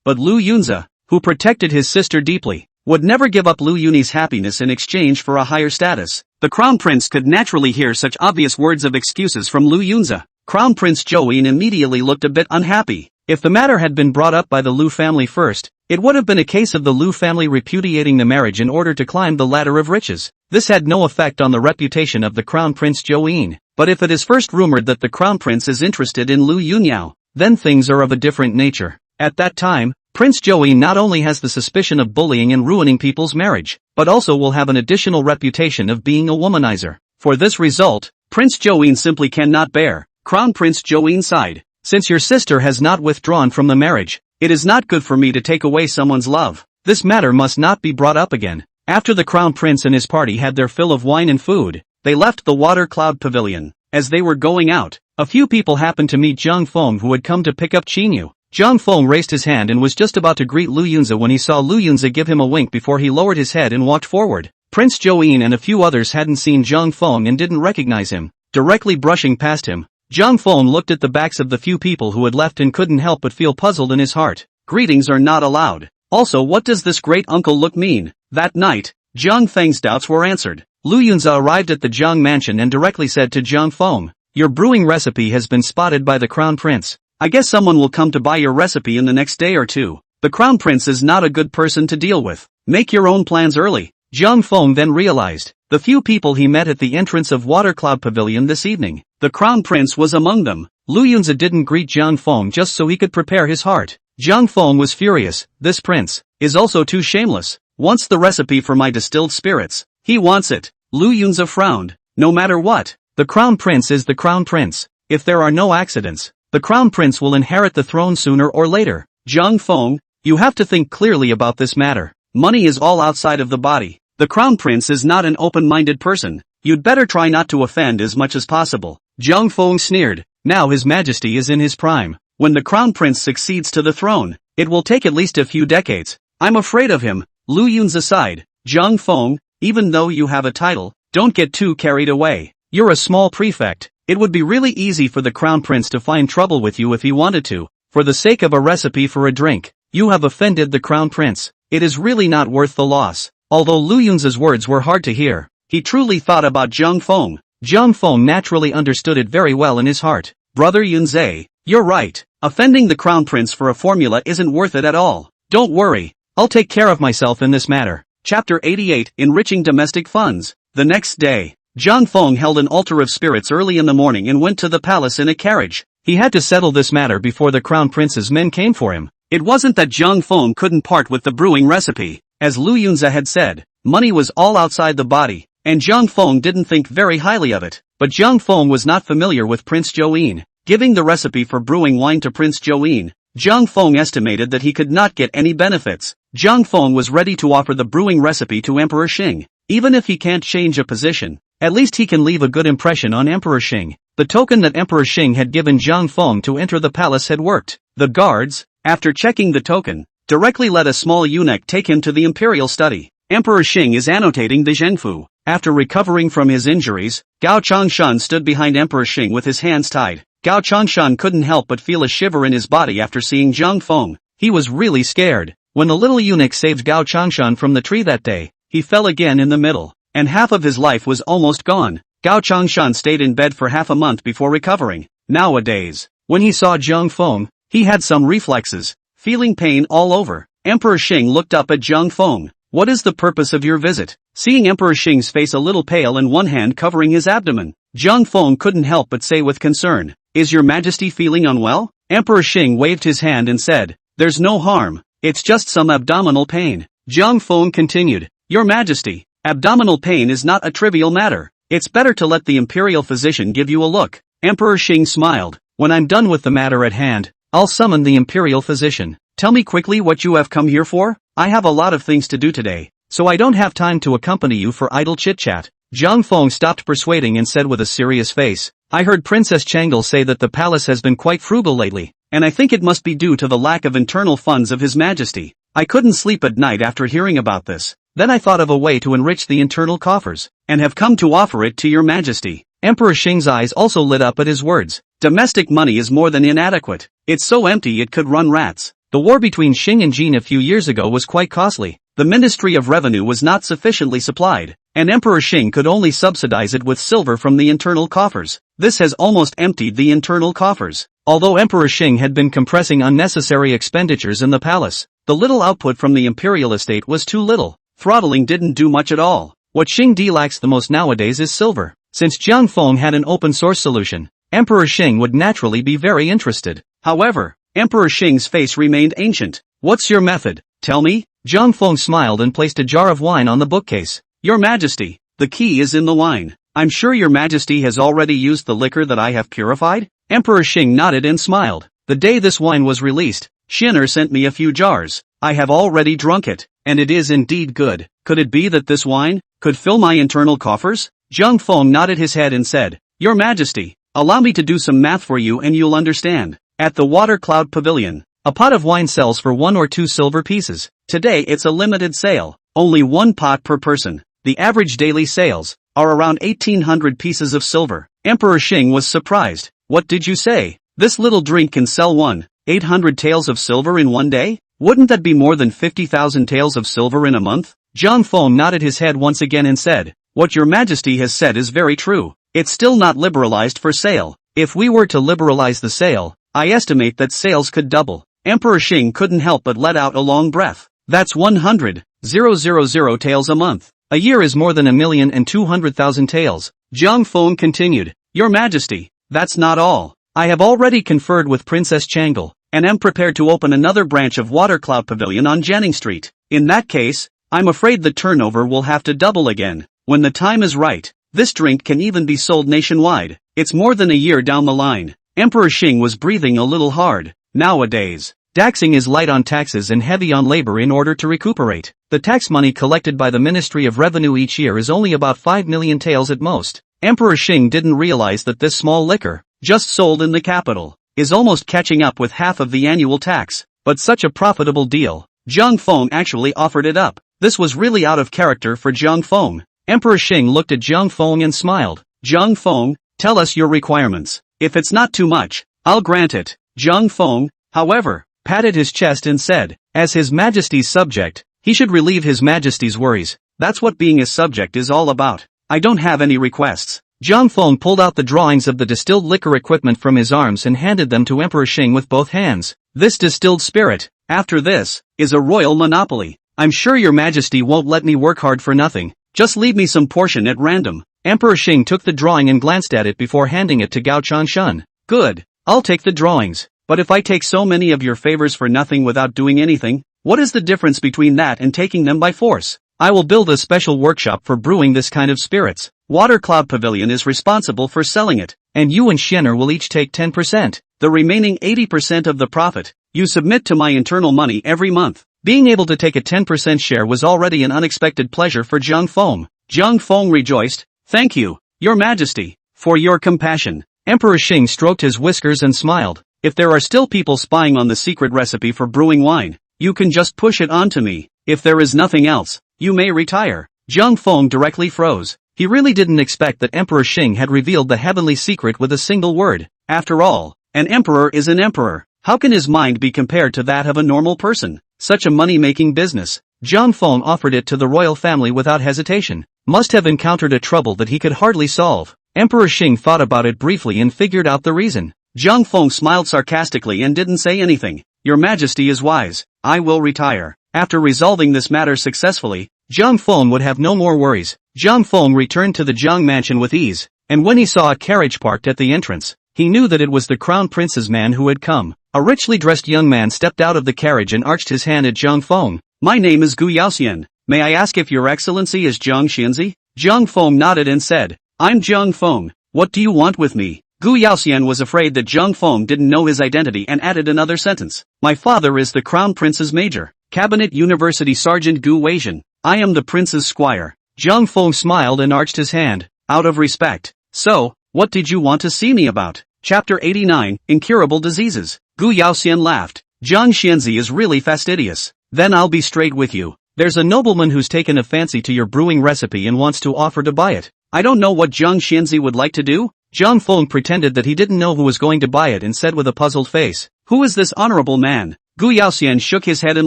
But Lu Yunza, who protected his sister deeply, would never give up Lu Yuni's happiness in exchange for a higher status. The Crown Prince could naturally hear such obvious words of excuses from Lu Yunza. Crown Prince Join immediately looked a bit unhappy. If the matter had been brought up by the Lu family first, it would have been a case of the Lu family repudiating the marriage in order to climb the ladder of riches. This had no effect on the reputation of the Crown Prince Join. But if it is first rumored that the Crown Prince is interested in Lu Yunyao, then things are of a different nature. At that time, Prince Join not only has the suspicion of bullying and ruining people's marriage, but also will have an additional reputation of being a womanizer. For this result, Prince Join simply cannot bear. Crown Prince Join sighed. Since your sister has not withdrawn from the marriage, it is not good for me to take away someone's love. This matter must not be brought up again. After the Crown Prince and his party had their fill of wine and food, they left the water cloud pavilion. As they were going out, a few people happened to meet Zhang Feng, who had come to pick up Qinyu. Zhang Feng raised his hand and was just about to greet Lu Yunza when he saw Lu Yunza give him a wink before he lowered his head and walked forward. Prince Join and a few others hadn't seen Zhang Feng and didn't recognize him. Directly brushing past him, Zhang Feng looked at the backs of the few people who had left and couldn't help but feel puzzled in his heart. Greetings are not allowed. Also, what does this great uncle look mean? That night, Zhang Feng's doubts were answered. Lu Yunza arrived at the Zhang mansion and directly said to Zhang Feng, your brewing recipe has been spotted by the Crown Prince. I guess someone will come to buy your recipe in the next day or two. The Crown Prince is not a good person to deal with. Make your own plans early. Zhang Feng then realized the few people he met at the entrance of Water Cloud Pavilion this evening. The Crown Prince was among them. Lu Yunza didn't greet Zhang Feng just so he could prepare his heart. Zhang Feng was furious. This prince is also too shameless. Wants the recipe for my distilled spirits. He wants it. Lu Yunza frowned. No matter what, the Crown Prince is the Crown Prince. If there are no accidents, the Crown Prince will inherit the throne sooner or later. Zhang Feng, you have to think clearly about this matter. Money is all outside of the body. The Crown Prince is not an open-minded person. You'd better try not to offend as much as possible. Zhang Feng sneered. Now His Majesty is in his prime. When the Crown Prince succeeds to the throne, it will take at least a few decades. I'm afraid of him. Lu Yunza sighed. Zhang Feng, even though you have a title, don't get too carried away. You're a small prefect. It would be really easy for the Crown Prince to find trouble with you if he wanted to. For the sake of a recipe for a drink, you have offended the Crown Prince. It is really not worth the loss. Although Lu Yunza's words were hard to hear, he truly thought about Zhang Feng. Zhang Feng naturally understood it very well in his heart. Brother Yunze, you're right. Offending the Crown Prince for a formula isn't worth it at all. Don't worry, I'll take care of myself in this matter. Chapter 88, Enriching Domestic Funds. The next day, Zhang Feng held an altar of spirits early in the morning and went to the palace in a carriage. He had to settle this matter before the Crown Prince's men came for him. It wasn't that Zhang Feng couldn't part with the brewing recipe. As Lu Yunza had said, money was all outside the body, and Zhang Feng didn't think very highly of it. But Zhang Feng was not familiar with Prince Join. Giving the recipe for brewing wine to Prince Join, Zhang Feng estimated that he could not get any benefits. Zhang Feng was ready to offer the brewing recipe to Emperor Xing. Even if he can't change a position, at least he can leave a good impression on Emperor Xing. The token that Emperor Xing had given Zhang Feng to enter the palace had worked. The guards, after checking the token, directly let a small eunuch take him to the imperial study. Emperor Xing is annotating the Zhengfu. After recovering from his injuries, Gao Changshan stood behind Emperor Xing with his hands tied. Gao Changshan couldn't help but feel a shiver in his body after seeing Zhang Feng. He was really scared. When the little eunuch saved Gao Changshan from the tree that day, he fell again in the middle, and half of his life was almost gone. Gao Changshan stayed in bed for half a month before recovering. Nowadays, when he saw Zhang Feng, he had some reflexes, feeling pain all over. Emperor Xing looked up at Zhang Feng. What is the purpose of your visit? Seeing Emperor Xing's face a little pale and one hand covering his abdomen, Zhang Feng couldn't help but say with concern, Is your Majesty feeling unwell? Emperor Xing waved his hand and said, "There's no harm. It's just some abdominal pain." Zhang Feng continued, "Your Majesty, abdominal pain is not a trivial matter. It's better to let the imperial physician give you a look." Emperor Xing smiled. "When I'm done with the matter at hand, I'll summon the imperial physician. Tell me quickly what you have come here for? I have a lot of things to do today, so I don't have time to accompany you for idle chit-chat." Zhang Feng stopped persuading and said with a serious face, "I heard Princess Chang'e say that the palace has been quite frugal lately, and I think it must be due to the lack of internal funds of His Majesty. I couldn't sleep at night after hearing about this. Then I thought of a way to enrich the internal coffers, and have come to offer it to your Majesty." Emperor Xing's eyes also lit up at his words. Domestic money is more than inadequate. It's so empty it could run rats. The war between Xing and Jin a few years ago was quite costly. The Ministry of Revenue was not sufficiently supplied, and Emperor Xing could only subsidize it with silver from the internal coffers. This has almost emptied the internal coffers. Although Emperor Xing had been compressing unnecessary expenditures in the palace, the little output from the imperial estate was too little. Throttling didn't do much at all. What Xing lacks the most nowadays is silver. Since Zhang Feng had an open-source solution, Emperor Xing would naturally be very interested. However, Emperor Xing's face remained ancient. "What's your method? Tell me?" Zhang Feng smiled and placed a jar of wine on the bookcase. "Your Majesty, the key is in the wine. I'm sure your Majesty has already used the liquor that I have purified?" Emperor Xing nodded and smiled. "The day this wine was released, Xin'er sent me a few jars. I have already drunk it, and it is indeed good. Could it be that this wine could fill my internal coffers?" Zhang Feng nodded his head and said, "Your Majesty, allow me to do some math for you and you'll understand. At the Water Cloud Pavilion, a pot of wine sells for 1 or 2 silver pieces. Today it's a limited sale, only 1 pot per person. The average daily sales are around 1,800 pieces of silver." Emperor Xing was surprised. "What did you say? This little drink can sell 1,800 taels of silver in one day? Wouldn't that be more than 50,000 taels of silver in a month?" Zhang Feng nodded his head once again and said, "What your Majesty has said is very true. It's still not liberalized for sale. If we were to liberalize the sale, I estimate that sales could double." Emperor Xing couldn't help but let out a long breath. "That's 100,000 taels a month. A year is more than 1,200,000 taels." Zhang Feng continued, "Your Majesty, that's not all. I have already conferred with Princess Chang'e, and am prepared to open another branch of Water Cloud Pavilion on Jianing Street. In that case, I'm afraid the turnover will have to double again. When the time is right, this drink can even be sold nationwide. It's more than a year down the line." Emperor Xing was breathing a little hard. Nowadays, taxing is light on taxes and heavy on labor in order to recuperate. The tax money collected by the Ministry of Revenue each year is only about 5 million taels at most. Emperor Xing didn't realize that this small liquor, just sold in the capital, is almost catching up with half of the annual tax. But such a profitable deal, Zhang Feng actually offered it up. This was really out of character for Zhang Feng. Emperor Xing looked at Zhang Feng and smiled. "Zhang Feng, tell us your requirements. If it's not too much, I'll grant it." Zhang Feng, however, patted his chest and said, "As His Majesty's subject, he should relieve His Majesty's worries. That's what being a subject is all about. I don't have any requests." Zhang Feng pulled out the drawings of the distilled liquor equipment from his arms and handed them to Emperor Xing with both hands. "This distilled spirit, after this, is a royal monopoly. I'm sure your Majesty won't let me work hard for nothing. Just leave me some portion at random." Emperor Xing took the drawing and glanced at it before handing it to Gao Changshan. "Good, I'll take the drawings. But if I take so many of your favors for nothing without doing anything, what is the difference between that and taking them by force? I will build a special workshop for brewing this kind of spirits. Water Cloud Pavilion is responsible for selling it, and you and Xin'er will each take 10%. The remaining 80% of the profit, you submit to my internal money every month." Being able to take a 10% share was already an unexpected pleasure for Zhang Feng. Zhang Feng rejoiced. "Thank you, Your Majesty, for your compassion." Emperor Xing stroked his whiskers and smiled. "If there are still people spying on the secret recipe for brewing wine, you can just push it on to me. If there is nothing else, you may retire." Zhang Feng directly froze. He really didn't expect that Emperor Xing had revealed the heavenly secret with a single word. After all, an emperor is an emperor. How can his mind be compared to that of a normal person? Such a money-making business. Zhang Feng offered it to the royal family without hesitation. Must have encountered a trouble that he could hardly solve. Emperor Xing thought about it briefly and figured out the reason. Zhang Feng smiled sarcastically and didn't say anything. "Your Majesty is wise. I will retire." After resolving this matter successfully, Zhang Feng would have no more worries. Zhang Feng returned to the Zhang mansion with ease, and when he saw a carriage parked at the entrance, he knew that it was the crown prince's man who had come. A richly dressed young man stepped out of the carriage and arched his hand at Zhang Feng. My name is Gu Yaoxian. May I ask if your excellency is Zhang Xianzi? Zhang Feng nodded and said, I'm Zhang Feng. What do you want with me? Gu Yaoxian was afraid that Zhang Feng didn't know his identity and added another sentence. My father is the Crown Prince's Major, Cabinet University Sergeant Gu Weijian. I am the Prince's Squire. Zhang Feng smiled and arched his hand, out of respect. So, what did you want to see me about? Chapter 89, Incurable Diseases. Gu Yaoxian laughed. Zhang Xianzi is really fastidious. Then I'll be straight with you. There's a nobleman who's taken a fancy to your brewing recipe and wants to offer to buy it. I don't know what Zhang Xianzi would like to do. Zhang Feng pretended that he didn't know who was going to buy it and said with a puzzled face, Who is this honorable man? Gu Yaoxian shook his head and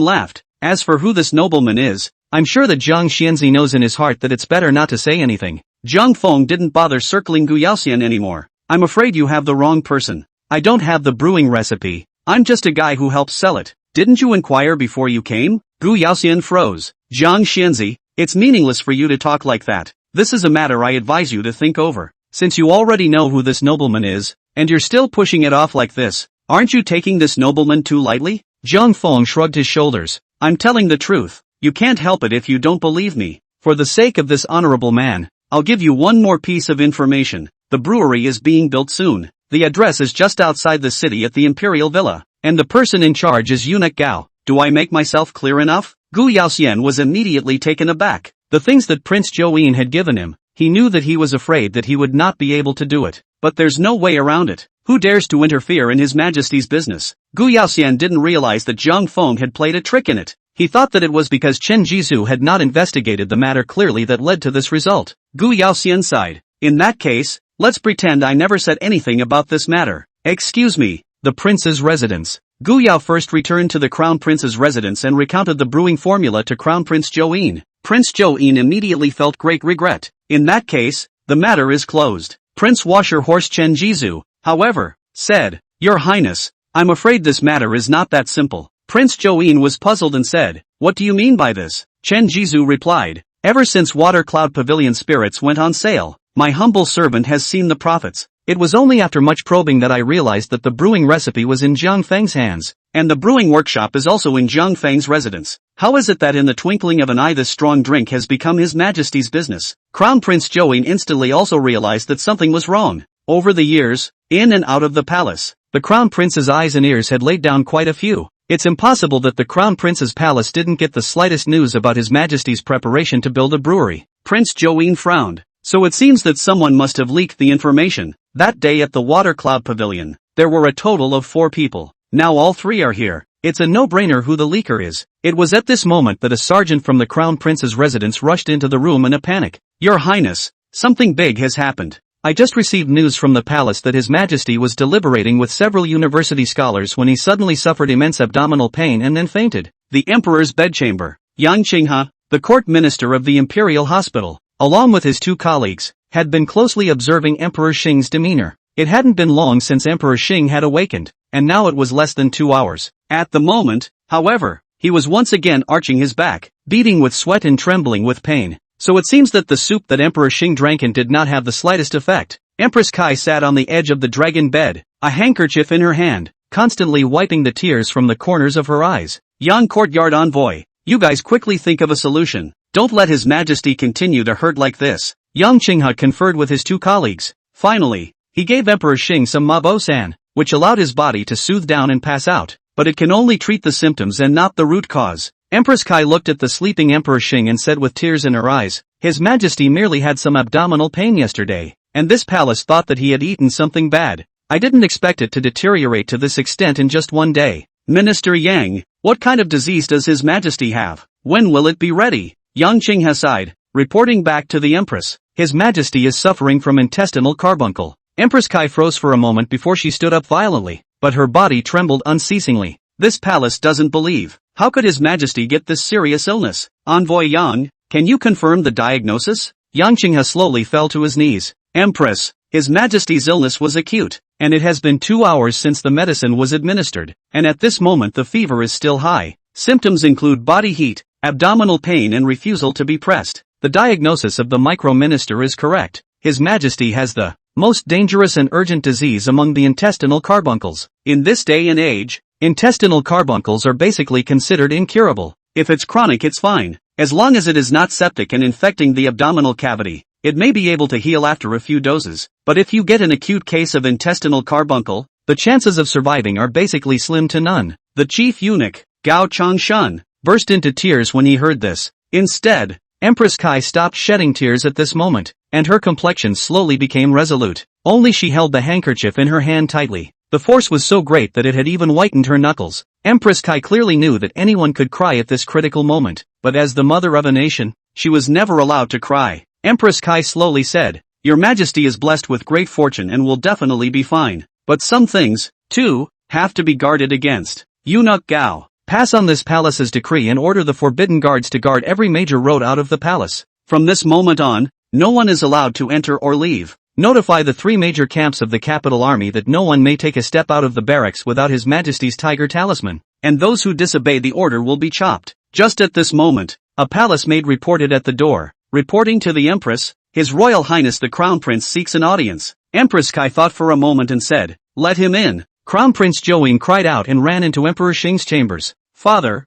laughed. As for who this nobleman is, I'm sure that Zhang Xianzi knows in his heart that it's better not to say anything. Zhang Feng didn't bother circling Gu Yaoxian anymore. I'm afraid you have the wrong person. I don't have the brewing recipe. I'm just a guy who helps sell it. Didn't you inquire before you came? Gu Yaoxian froze. Zhang Xianzi, it's meaningless for you to talk like that. This is a matter I advise you to think over. Since you already know who this nobleman is, and you're still pushing it off like this, aren't you taking this nobleman too lightly? Zhang Feng shrugged his shoulders. I'm telling the truth. You can't help it if you don't believe me. For the sake of this honorable man, I'll give you one more piece of information. The brewery is being built soon. The address is just outside the city at the Imperial Villa, and the person in charge is Eunuch Gao. Do I make myself clear enough? Gu Yaoxian was immediately taken aback. The things that Prince Join had given him, he knew that he was afraid that he would not be able to do it. But there's no way around it. Who dares to interfere in His Majesty's business? Gu Yaoxian didn't realize that Zhang Feng had played a trick in it. He thought that it was because Chen Jizhu had not investigated the matter clearly that led to this result. Gu Yaoxian sighed. In that case, let's pretend I never said anything about this matter. Excuse me, the prince's residence. Gu Yao first returned to the Crown Prince's residence and recounted the brewing formula to Crown Prince Join. Prince Join immediately felt great regret. In that case, the matter is closed. Prince Washer Horse Chen Jizhu, however, said, Your Highness, I'm afraid this matter is not that simple. Prince Join was puzzled and said, What do you mean by this? Chen Jizhu replied, Ever since Water Cloud Pavilion spirits went on sale, my humble servant has seen the profits. It was only after much probing that I realized that the brewing recipe was in Zhang Feng's hands, and the brewing workshop is also in Zhang Feng's residence. How is it that in the twinkling of an eye this strong drink has become His Majesty's business? Crown Prince Join instantly also realized that something was wrong. Over the years, in and out of the palace, the Crown Prince's eyes and ears had laid down quite a few. It's impossible that the Crown Prince's palace didn't get the slightest news about His Majesty's preparation to build a brewery. Prince Join frowned. So it seems that someone must have leaked the information. That day at the Water Cloud Pavilion, there were a total of 4 people. Now all 3 are here. It's a no-brainer who the leaker is. It was at this moment that a sergeant from the Crown Prince's residence rushed into the room in a panic. Your Highness, something big has happened. I just received news from the palace that His Majesty was deliberating with several university scholars when he suddenly suffered immense abdominal pain and then fainted. The Emperor's bedchamber. Yang Qinghe, the court minister of the Imperial Hospital, along with his 2 colleagues, had been closely observing Emperor Xing's demeanor. It hadn't been long since Emperor Xing had awakened, and now it was less than 2 hours. At the moment, however, he was once again arching his back, beating with sweat and trembling with pain. So it seems that the soup that Emperor Xing drank in did not have the slightest effect. Empress Kai sat on the edge of the dragon bed, a handkerchief in her hand, constantly wiping the tears from the corners of her eyes. Young courtyard envoy, you guys quickly think of a solution. Don't let His Majesty continue to hurt like this. Yang Qinghe conferred with his 2 colleagues. Finally, he gave Emperor Xing some Mabo-san, which allowed his body to soothe down and pass out, but it can only treat the symptoms and not the root cause. Empress Kai looked at the sleeping Emperor Xing and said with tears in her eyes, His Majesty merely had some abdominal pain yesterday, and this palace thought that he had eaten something bad. I didn't expect it to deteriorate to this extent in just one day. Minister Yang, what kind of disease does His Majesty have? When will it be ready? Yang Qinghe sighed, reporting back to the Empress. His Majesty is suffering from intestinal carbuncle. Empress Kai froze for a moment before she stood up violently, but her body trembled unceasingly. This palace doesn't believe. How could His Majesty get this serious illness? Envoy Yang, can you confirm the diagnosis? Yang Qinghe slowly fell to his knees. Empress, His Majesty's illness was acute, and it has been 2 hours since the medicine was administered, and at this moment the fever is still high. Symptoms include body heat, abdominal pain and refusal to be pressed. The diagnosis of the micro-minister is correct. His Majesty has the most dangerous and urgent disease among the intestinal carbuncles. In this day and age, intestinal carbuncles are basically considered incurable. If it's chronic, it's fine. As long as it is not septic and infecting the abdominal cavity, it may be able to heal after a few doses. But if you get an acute case of intestinal carbuncle, the chances of surviving are basically slim to none. The chief eunuch, Gao Changshun, burst into tears when he heard this. Instead, Empress Kai stopped shedding tears at this moment, and her complexion slowly became resolute. Only she held the handkerchief in her hand tightly. The force was so great that it had even whitened her knuckles. Empress Kai clearly knew that anyone could cry at this critical moment, but as the mother of a nation, she was never allowed to cry. Empress Kai slowly said, "Your Majesty is blessed with great fortune and will definitely be fine. But some things, too, have to be guarded against. Eunuch Gao, pass on this palace's decree and order the forbidden guards to guard every major road out of the palace. From this moment on, no one is allowed to enter or leave. Notify the 3 major camps of the capital army that no one may take a step out of the barracks without His Majesty's tiger talisman, and those who disobey the order will be chopped." Just at this moment, a palace maid reported at the door. Reporting to the Empress, His Royal Highness the Crown Prince seeks an audience. Empress Kai thought for a moment and said, "Let him in." Crown Prince Joing cried out and ran into Emperor Xing's chambers. Father,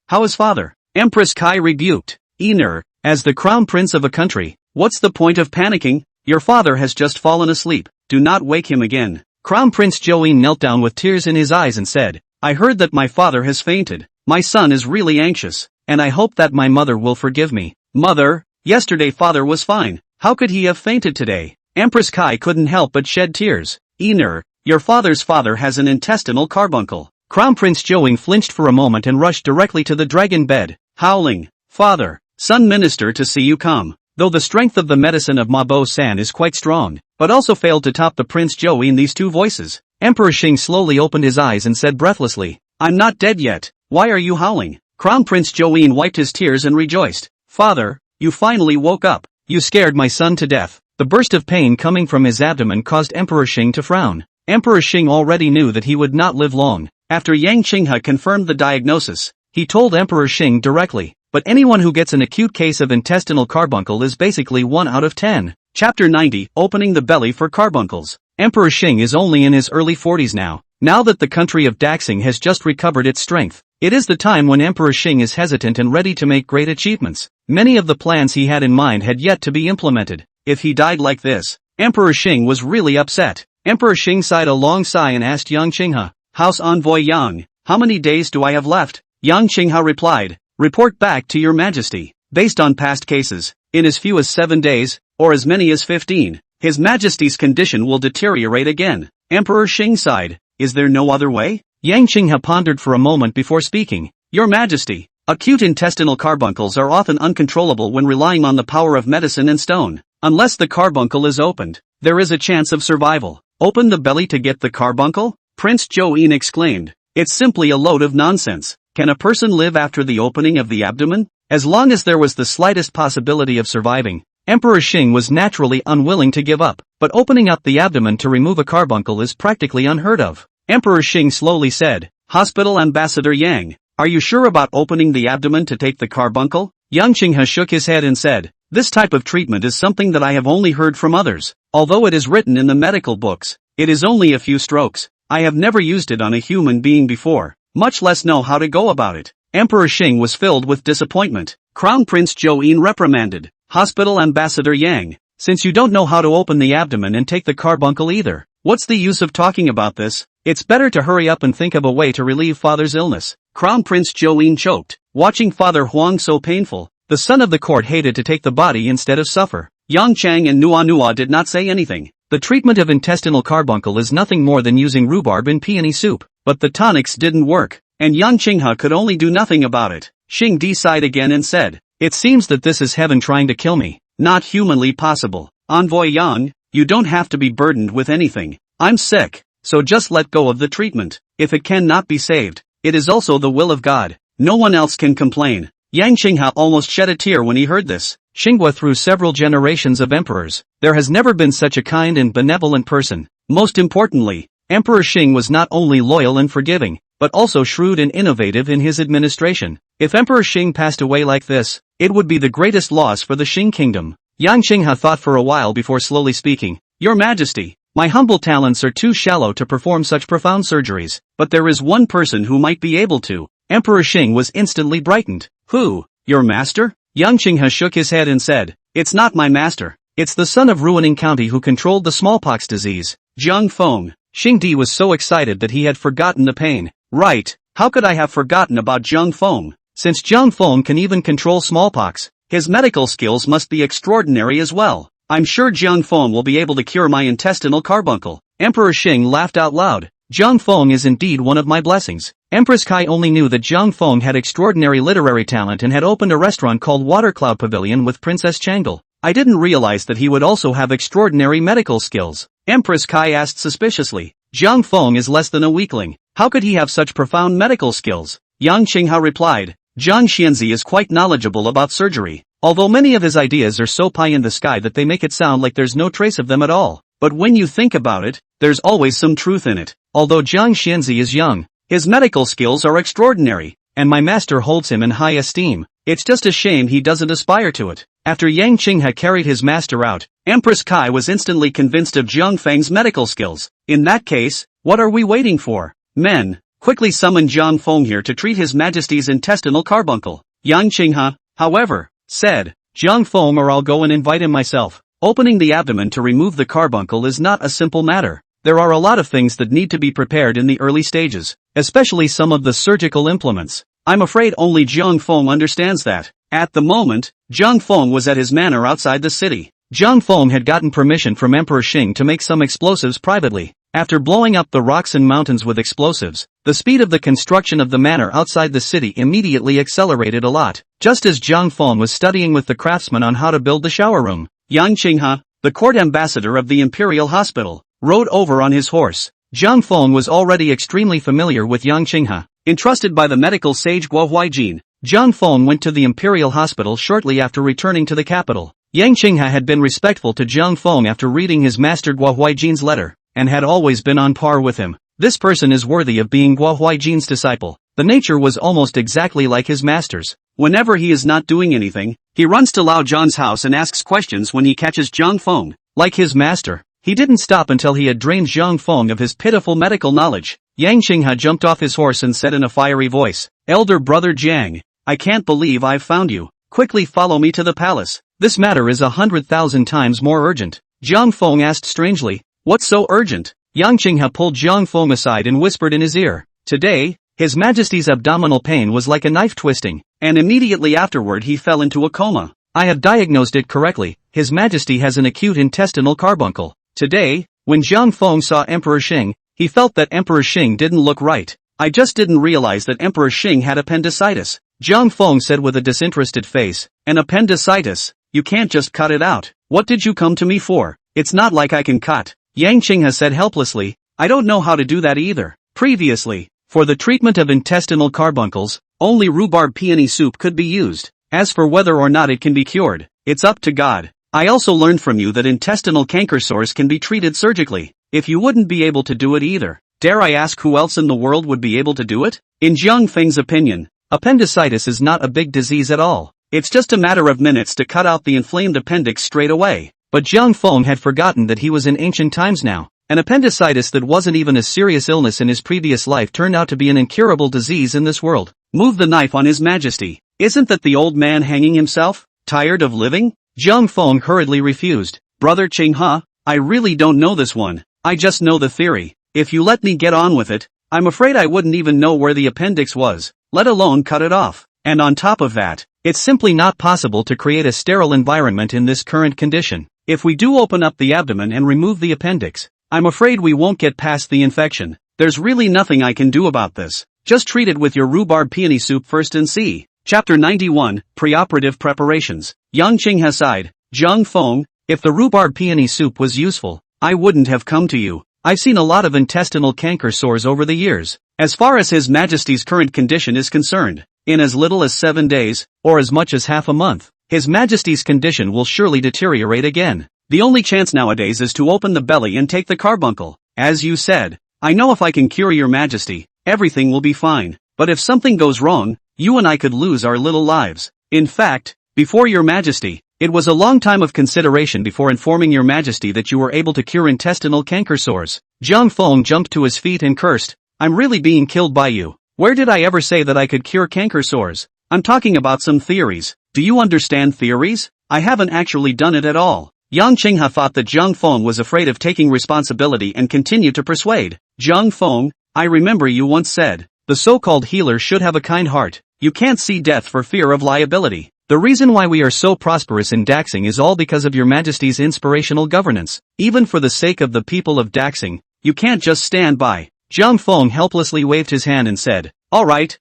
how is father?" Empress Kai rebuked. "Ener, as the Crown Prince of a country, what's the point of panicking? Your father has just fallen asleep. Do not wake him again." Crown Prince Joing knelt down with tears in his eyes and said, "I heard that my father has fainted. My son is really anxious, and I hope that my mother will forgive me." "Mother, yesterday father was fine. How could he have fainted today?" Empress Kai couldn't help but shed tears. "Ener, your father's father has an intestinal carbuncle." Crown Prince Joing flinched for a moment and rushed directly to the dragon bed, howling, "Father, Sun Minister to see you come." Though the strength of the medicine of Mabo-san is quite strong, but also failed to top the Prince Joey in these 2 voices. Emperor Xing slowly opened his eyes and said breathlessly, "I'm not dead yet. Why are you howling?" Crown Prince Joey wiped his tears and rejoiced. "Father, you finally woke up. You scared my son to death." The burst of pain coming from his abdomen caused Emperor Xing to frown. Emperor Xing already knew that he would not live long. After Yang Qinghe confirmed the diagnosis, he told Emperor Xing directly, "But anyone who gets an acute case of intestinal carbuncle is basically 1 out of 10. Chapter 90, Opening the Belly for Carbuncles. Emperor Xing is only in his early 40s now. Now that the country of Daxing has just recovered its strength, it is the time when Emperor Xing is hesitant and ready to make great achievements. Many of the plans he had in mind had yet to be implemented. If he died like this, Emperor Xing was really upset. Emperor Xing sighed a long sigh and asked Yang Qinghe, "House Envoy Yang, how many days do I have left?" Yang Qinghe replied, "Report back to your Majesty. Based on past cases, in as few as 7 days, or as many as 15, His Majesty's condition will deteriorate again." Emperor Xing sighed, "Is there no other way?" Yang Qinghe pondered for a moment before speaking. "Your Majesty, acute intestinal carbuncles are often uncontrollable when relying on the power of medicine and stone. Unless the carbuncle is opened, there is a chance of survival." "Open the belly to get the carbuncle?" Prince Join exclaimed. "It's simply a load of nonsense. Can a person live after the opening of the abdomen?" As long as there was the slightest possibility of surviving, Emperor Xing was naturally unwilling to give up, but opening up the abdomen to remove a carbuncle is practically unheard of. Emperor Xing slowly said, "Hospital Ambassador Yang, are you sure about opening the abdomen to take the carbuncle?" Yang Qinghe shook his head and said, "This type of treatment is something that I have only heard from others. Although it is written in the medical books, it is only a few strokes. I have never used it on a human being before, much less know how to go about it." Emperor Xing was filled with disappointment. Crown Prince Join reprimanded, "Hospital Ambassador Yang, since you don't know how to open the abdomen and take the carbuncle either, what's the use of talking about this? It's better to hurry up and think of a way to relieve father's illness." Crown Prince Join choked, watching Father Huang so painful. The son of the court hated to take the body instead of suffer. Yang Chang and Nua Nua did not say anything. The treatment of intestinal carbuncle is nothing more than using rhubarb in peony soup, but the tonics didn't work, and Yang Qinghe could only do nothing about it. Xing Di sighed again and said, "It seems that this is heaven trying to kill me. Not humanly possible. Envoy Yang, you don't have to be burdened with anything. I'm sick, so just let go of the treatment. If it cannot be saved, it is also the will of God. No one else can complain." Yang Qinghe almost shed a tear when he heard this. Xinghua through several generations of emperors, there has never been such a kind and benevolent person. Most importantly, Emperor Xing was not only loyal and forgiving, but also shrewd and innovative in his administration. If Emperor Xing passed away like this, it would be the greatest loss for the Xing kingdom. Yang Qinghe thought for a while before slowly speaking, Your Majesty, my humble talents are too shallow to perform such profound surgeries, but there is one person who might be able to. Emperor Xing was instantly brightened. Who? Your master? Yang Qinghe shook his head and said, it's not my master. It's the son of Ruining County who controlled the smallpox disease, Zhang Feng. Xing Di was so excited that he had forgotten the pain. Right, how could I have forgotten about Zhang Feng? Since Zhang Feng can even control smallpox, his medical skills must be extraordinary as well. I'm sure Zhang Feng will be able to cure my intestinal carbuncle. Emperor Xing laughed out loud. Zhang Feng is indeed one of my blessings. Empress Kai only knew that Zhang Feng had extraordinary literary talent and had opened a restaurant called Watercloud Pavilion with Princess Changle. I didn't realize that he would also have extraordinary medical skills. Empress Kai asked suspiciously. Zhang Feng is less than a weakling. How could he have such profound medical skills? Yang Qinghe replied. Zhang Xianzi is quite knowledgeable about surgery, although many of his ideas are so pie in the sky that they make it sound like there's no trace of them at all. But when you think about it, there's always some truth in it. Although Zhang Xianzi is young, his medical skills are extraordinary, and my master holds him in high esteem. It's just a shame he doesn't aspire to it. After Yang Qinghe carried his master out, Empress Kai was instantly convinced of Zhang Feng's medical skills. In that case, what are we waiting for? Men, quickly summon Zhang Feng here to treat his majesty's intestinal carbuncle. Yang Qinghe, however, said, Zhang Feng or I'll go and invite him myself. Opening the abdomen to remove the carbuncle is not a simple matter. There are a lot of things that need to be prepared in the early stages, especially some of the surgical implements. I'm afraid only Zhang Feng understands that. At the moment, Zhang Feng was at his manor outside the city. Zhang Feng had gotten permission from Emperor Xing to make some explosives privately. After blowing up the rocks and mountains with explosives, the speed of the construction of the manor outside the city immediately accelerated a lot, just as Zhang Feng was studying with the craftsman on how to build the shower room. Yang Qinghe, the court ambassador of the Imperial Hospital, rode over on his horse. Zhang Feng was already extremely familiar with Yang Qinghe. Entrusted by the medical sage Guo Huaijin, Zhang Feng went to the Imperial Hospital shortly after returning to the capital. Yang Qinghe had been respectful to Zhang Feng after reading his master Guo Huaijin's letter, and had always been on par with him. This person is worthy of being Guo Huaijin's disciple. The nature was almost exactly like his master's. Whenever he is not doing anything, he runs to Lao Zhan's house and asks questions when he catches Zhang Feng. Like his master, he didn't stop until he had drained Zhang Feng of his pitiful medical knowledge. Yang Qinghe jumped off his horse and said in a fiery voice, Elder brother Jiang, I can't believe I've found you. Quickly follow me to the palace. This matter is 100,000 times more urgent. Zhang Feng asked strangely, what's so urgent? Yang Qinghe pulled Zhang Feng aside and whispered in his ear. Today, His Majesty's abdominal pain was like a knife twisting, and immediately afterward he fell into a coma. I have diagnosed it correctly. His Majesty has an acute intestinal carbuncle. Today, when Zhang Feng saw Emperor Xing, he felt that Emperor Xing didn't look right. I just didn't realize that Emperor Xing had appendicitis. Zhang Feng said with a disinterested face, an appendicitis? You can't just cut it out. What did you come to me for? It's not like I can cut. Yang Qinghe said helplessly, I don't know how to do that either. Previously, for the treatment of intestinal carbuncles, only rhubarb peony soup could be used. As for whether or not it can be cured, it's up to God. I also learned from you that intestinal canker sores can be treated surgically. If you wouldn't be able to do it either, dare I ask who else in the world would be able to do it? In Zhang Feng's opinion, appendicitis is not a big disease at all. It's just a matter of minutes to cut out the inflamed appendix straight away. But Zhang Feng had forgotten that he was in ancient times now. An appendicitis that wasn't even a serious illness in his previous life turned out to be an incurable disease in this world. Move the knife on His Majesty. Isn't that the old man hanging himself? Tired of living? Zhang Feng hurriedly refused. Brother Qinghe, I really don't know this one. I just know the theory. If you let me get on with it, I'm afraid I wouldn't even know where the appendix was, let alone cut it off. And on top of that, it's simply not possible to create a sterile environment in this current condition. If we do open up the abdomen and remove the appendix, I'm afraid we won't get past the infection. There's really nothing I can do about this. Just treat it with your rhubarb peony soup first and see. Chapter 91, Preoperative Preparations. Yang Qinghe sighed. Zhang Feng, if the rhubarb peony soup was useful, I wouldn't have come to you. I've seen a lot of intestinal canker sores over the years. As far as His Majesty's current condition is concerned, in as little as 7 days, or as much as half a month, His Majesty's condition will surely deteriorate again. The only chance nowadays is to open the belly and take the carbuncle. As you said, I know if I can cure your Majesty, everything will be fine. But if something goes wrong, you and I could lose our little lives. In fact, before your Majesty, It was a long time of consideration before informing your majesty that you were able to cure intestinal canker sores. Zhang Feng jumped to his feet and cursed, I'm really being killed by you. Where did I ever say that I could cure canker sores? I'm talking about some theories. Do you understand theories? I haven't actually done it at all. Yang Qinghe thought that Zhang Feng was afraid of taking responsibility and continued to persuade. Zhang Feng, I remember you once said, the so-called healer should have a kind heart. You can't see death for fear of liability. The reason why we are so prosperous in Daxing is all because of your majesty's inspirational governance. Even for the sake of the people of Daxing, you can't just stand by. Zhang Feng helplessly waved his hand and said, all right,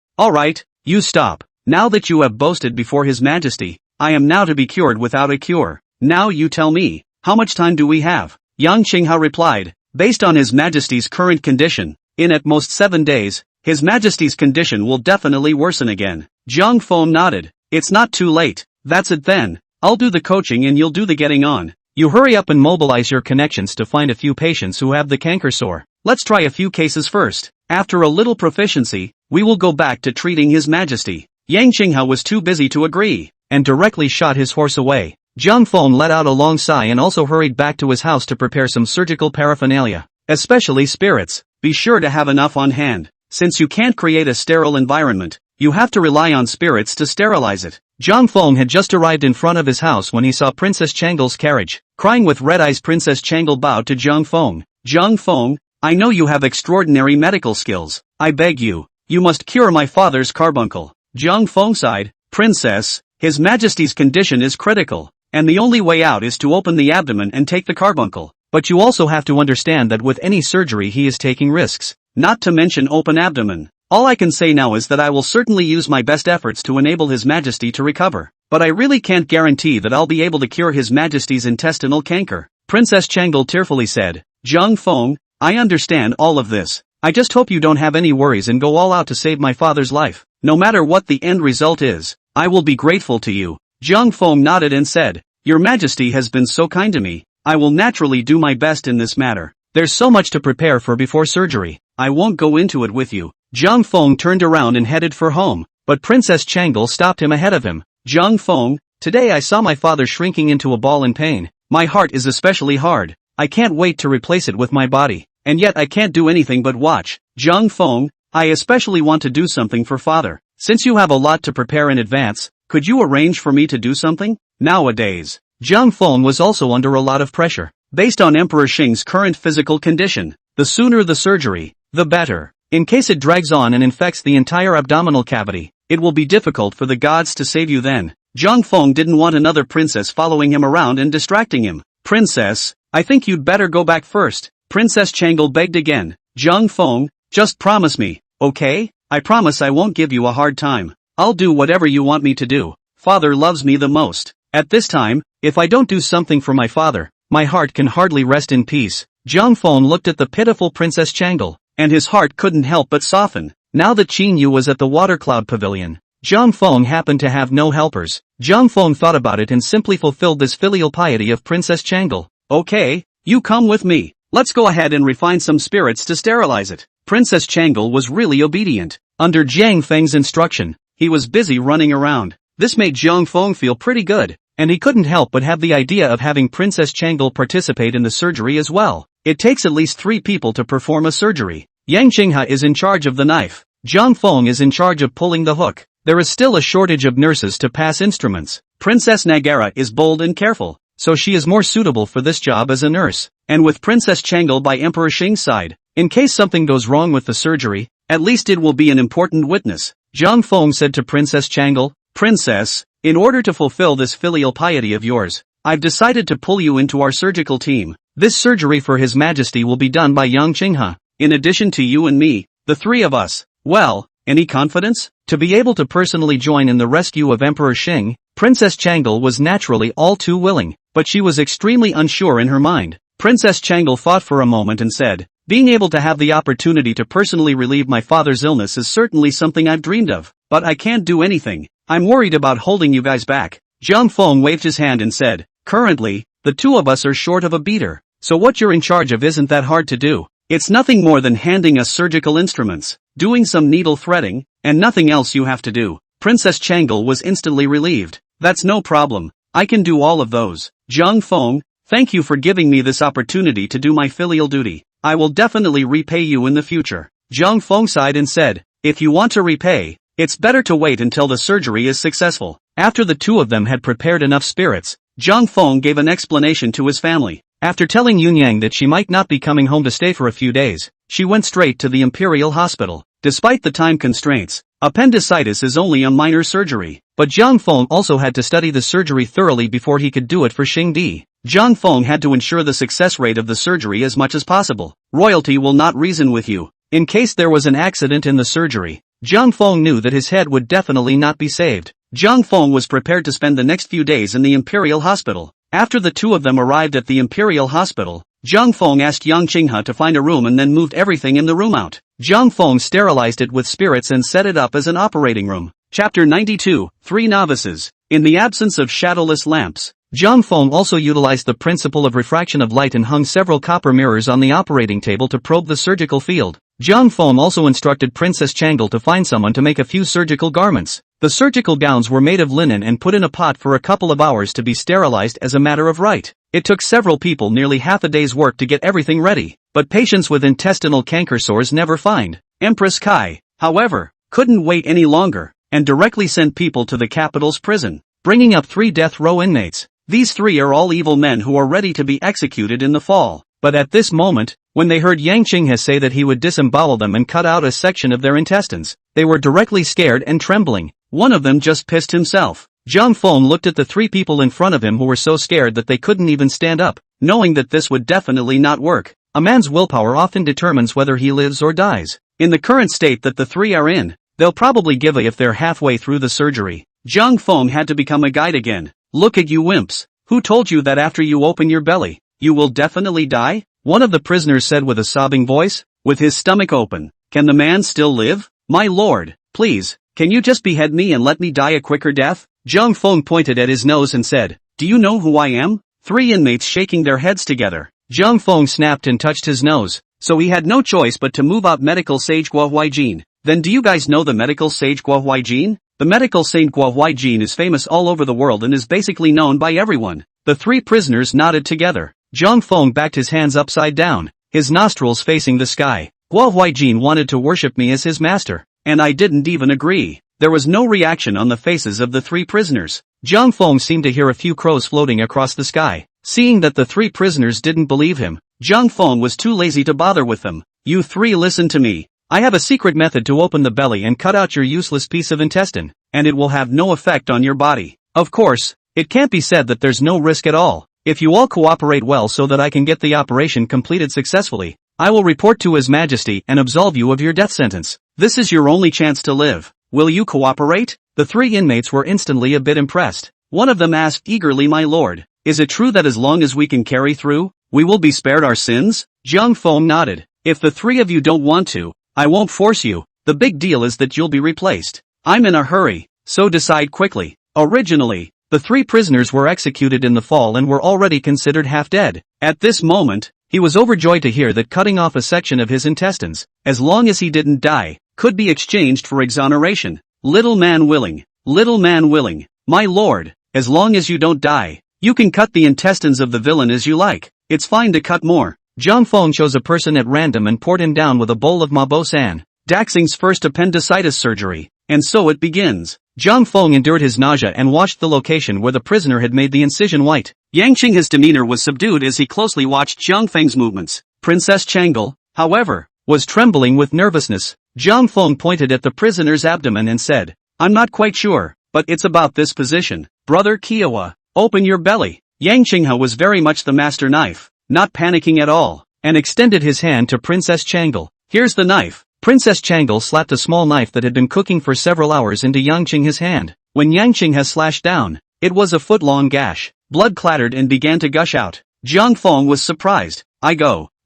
you stop. Now that you have boasted before his majesty, I am now to be cured without a cure. Now you tell me, how much time do we have? Yang Qinghe replied, based on his majesty's current condition, in at most 7 days, his majesty's condition will definitely worsen again. Zhang Feng nodded. It's not too late. That's it then. I'll do the coaching and you'll do the getting on. You hurry up and mobilize your connections to find a few patients who have the canker sore. Let's try a few cases first. After a little proficiency, we will go back to treating his majesty. Yang Qinghe was too busy to agree, and directly shot his horse away. Zhang Feng let out a long sigh and also hurried back to his house to prepare some surgical paraphernalia, especially spirits. Be sure to have enough on hand. Since you can't create a sterile environment, you have to rely on spirits to sterilize it. Zhang Feng had just arrived in front of his house when he saw Princess Changle's carriage. Crying with red eyes, Princess Changle bowed to Zhang Feng. Zhang Feng, I know you have extraordinary medical skills. I beg you, you must cure my father's carbuncle. Zhang Feng sighed, Princess, his majesty's condition is critical, and the only way out is to open the abdomen and take the carbuncle. But you also have to understand that with any surgery he is taking risks, not to mention open abdomen. All I can say now is that I will certainly use my best efforts to enable his majesty to recover, but I really can't guarantee that I'll be able to cure his majesty's intestinal canker. Princess Changle tearfully said, Zhang Feng, I understand all of this. I just hope you don't have any worries and go all out to save my father's life. No matter what the end result is, I will be grateful to you. Zhang Feng nodded and said, Your Majesty has been so kind to me. I will naturally do my best in this matter. There's so much to prepare for before surgery. I won't go into it with you. Zhang Feng turned around and headed for home, but Princess Changle stopped him ahead of him. Zhang Feng, today I saw my father shrinking into a ball in pain. My heart is especially hard. I can't wait to replace it with my body, and yet I can't do anything but watch. Zhang Feng, I especially want to do something for father. Since you have a lot to prepare in advance, could you arrange for me to do something? Nowadays, Zhang Feng was also under a lot of pressure. Based on Emperor Xing's current physical condition, the sooner the surgery, the better. In case it drags on and infects the entire abdominal cavity, it will be difficult for the gods to save you then. Zhang Feng didn't want another princess following him around and distracting him. Princess, I think you'd better go back first. Princess Changle begged again. Zhang Feng, just promise me, okay? I promise I won't give you a hard time. I'll do whatever you want me to do. Father loves me the most. At this time, if I don't do something for my father, my heart can hardly rest in peace. Zhang Feng looked at the pitiful Princess Changle, and his heart couldn't help but soften. Now that Qin Yu was at the water cloud pavilion, Zhang Feng happened to have no helpers. Zhang Feng thought about it and simply fulfilled this filial piety of Princess Changle. Okay, you come with me. Let's go ahead and refine some spirits to sterilize it. Princess Changle was really obedient. Under Jiang Feng's instruction, he was busy running around. This made Zhang Feng feel pretty good, and he couldn't help but have the idea of having Princess Changle participate in the surgery as well. It takes at least 3 people to perform a surgery. Yang Qinghe is in charge of the knife. Zhang Feng is in charge of pulling the hook. There is still a shortage of nurses to pass instruments. Princess Nagara is bold and careful, so she is more suitable for this job as a nurse. And with Princess Changle by Emperor Xing's side, in case something goes wrong with the surgery, at least it will be an important witness. Zhang Feng said to Princess Changle, Princess, in order to fulfill this filial piety of yours, I've decided to pull you into our surgical team. This surgery for His Majesty will be done by Yang Qinghe. In addition to you and me, the 3 of us. Well, any confidence? To be able to personally join in the rescue of Emperor Xing, Princess Changle was naturally all too willing, but she was extremely unsure in her mind. Princess Changle thought for a moment and said, being able to have the opportunity to personally relieve my father's illness is certainly something I've dreamed of, but I can't do anything. I'm worried about holding you guys back. Zhang Feng waved his hand and said, currently, the 2 of us are short of a beater, so what you're in charge of isn't that hard to do. It's nothing more than handing us surgical instruments, doing some needle threading, and nothing else you have to do. Princess Changle was instantly relieved. That's no problem. I can do all of those. Zhang Feng, thank you for giving me this opportunity to do my filial duty. I will definitely repay you in the future. Zhang Feng sighed and said, if you want to repay, it's better to wait until the surgery is successful. After the two of them had prepared enough spirits, Zhang Feng gave an explanation to his family. After telling Yunyang that she might not be coming home to stay for a few days, she went straight to the Imperial Hospital. Despite the time constraints, appendicitis is only a minor surgery, but Zhang Feng also had to study the surgery thoroughly before he could do it for Xingdi. Zhang Feng had to ensure the success rate of the surgery as much as possible. Royalty will not reason with you. In case there was an accident in the surgery, Zhang Feng knew that his head would definitely not be saved. Zhang Feng was prepared to spend the next few days in the Imperial Hospital. After the two of them arrived at the Imperial Hospital, Zhang Feng asked Yang Qinghe to find a room and then moved everything in the room out. Zhang Feng sterilized it with spirits and set it up as an operating room. Chapter 92, 3 Novices. In the absence of shadowless lamps, Zhang Feng also utilized the principle of refraction of light and hung several copper mirrors on the operating table to probe the surgical field. Zhang Feng also instructed Princess Changle to find someone to make a few surgical garments. The surgical gowns were made of linen and put in a pot for a couple of hours to be sterilized as a matter of right. It took several people nearly half a day's work to get everything ready, but patients with intestinal canker sores never find. Empress Kai, however, couldn't wait any longer, and directly sent people to the capital's prison, bringing up 3 death row inmates. These 3 are all evil men who are ready to be executed in the fall. But at this moment, when they heard Yang Qinghe say that he would disembowel them and cut out a section of their intestines, they were directly scared and trembling. One of them just pissed himself. Zhang Feng looked at the 3 people in front of him who were so scared that they couldn't even stand up, knowing that this would definitely not work. A man's willpower often determines whether he lives or dies. In the current state that the 3 are in, they'll probably give up if they're halfway through the surgery. Zhang Feng had to become a guide again. Look at you wimps. Who told you that after you open your belly, you will definitely die? One of the prisoners said with a sobbing voice, with his stomach open. Can the man still live? My lord, please, can you just behead me and let me die a quicker death? Zhang Feng pointed at his nose and said, do you know who I am? 3 inmates shaking their heads together. Zhang Feng snapped and touched his nose, so he had no choice but to move out medical sage Guo Huaijin. Then do you guys know the medical sage Guo Huaijin? The medical saint Guo Huaijin is famous all over the world and is basically known by everyone. The 3 prisoners nodded together. Zhang Feng backed his hands upside down, his nostrils facing the sky. Guo Huaijin wanted to worship me as his master, and I didn't even agree. There was no reaction on the faces of the 3 prisoners. Zhang Feng seemed to hear a few crows floating across the sky. Seeing that the 3 prisoners didn't believe him, Zhang Feng was too lazy to bother with them. You 3 listen to me. I have a secret method to open the belly and cut out your useless piece of intestine, and it will have no effect on your body. Of course, it can't be said that there's no risk at all. If you all cooperate well so that I can get the operation completed successfully, I will report to His Majesty and absolve you of your death sentence. This is your only chance to live. Will you cooperate? The 3 inmates were instantly a bit impressed. One of them asked eagerly, my lord, is it true that as long as we can carry through, we will be spared our sins? Zhang Feng nodded. If the 3 of you don't want to, I won't force you. The big deal is that you'll be replaced. I'm in a hurry, so decide quickly. Originally, the 3 prisoners were executed in the fall and were already considered half dead. At this moment, he was overjoyed to hear that cutting off a section of his intestines, as long as he didn't die, could be exchanged for exoneration. Little man willing, my lord, as long as you don't die, you can cut the intestines of the villain as you like. It's fine to cut more. Zhang Feng chose a person at random and poured him down with a bowl of Mabo-san, Daxing's first appendicitis surgery, and so it begins. Zhang Feng endured his nausea and watched the location where the prisoner had made the incision white. Yang Qinghe's demeanor was subdued as he closely watched Zhang Feng's movements. Princess Changle, however, was trembling with nervousness. Zhang Feng pointed at the prisoner's abdomen and said, I'm not quite sure, but it's about this position. Brother Kiowa, open your belly. Yang Qinghe was very much the master knife, not panicking at all, and extended his hand to Princess Changle. Here's the knife. Princess Changle slapped a small knife that had been cooking for several hours into Yang Qinghe's hand. When Yang Qinghe slashed down, it was a foot-long gash. Blood clattered and began to gush out. Zhang Feng was surprised.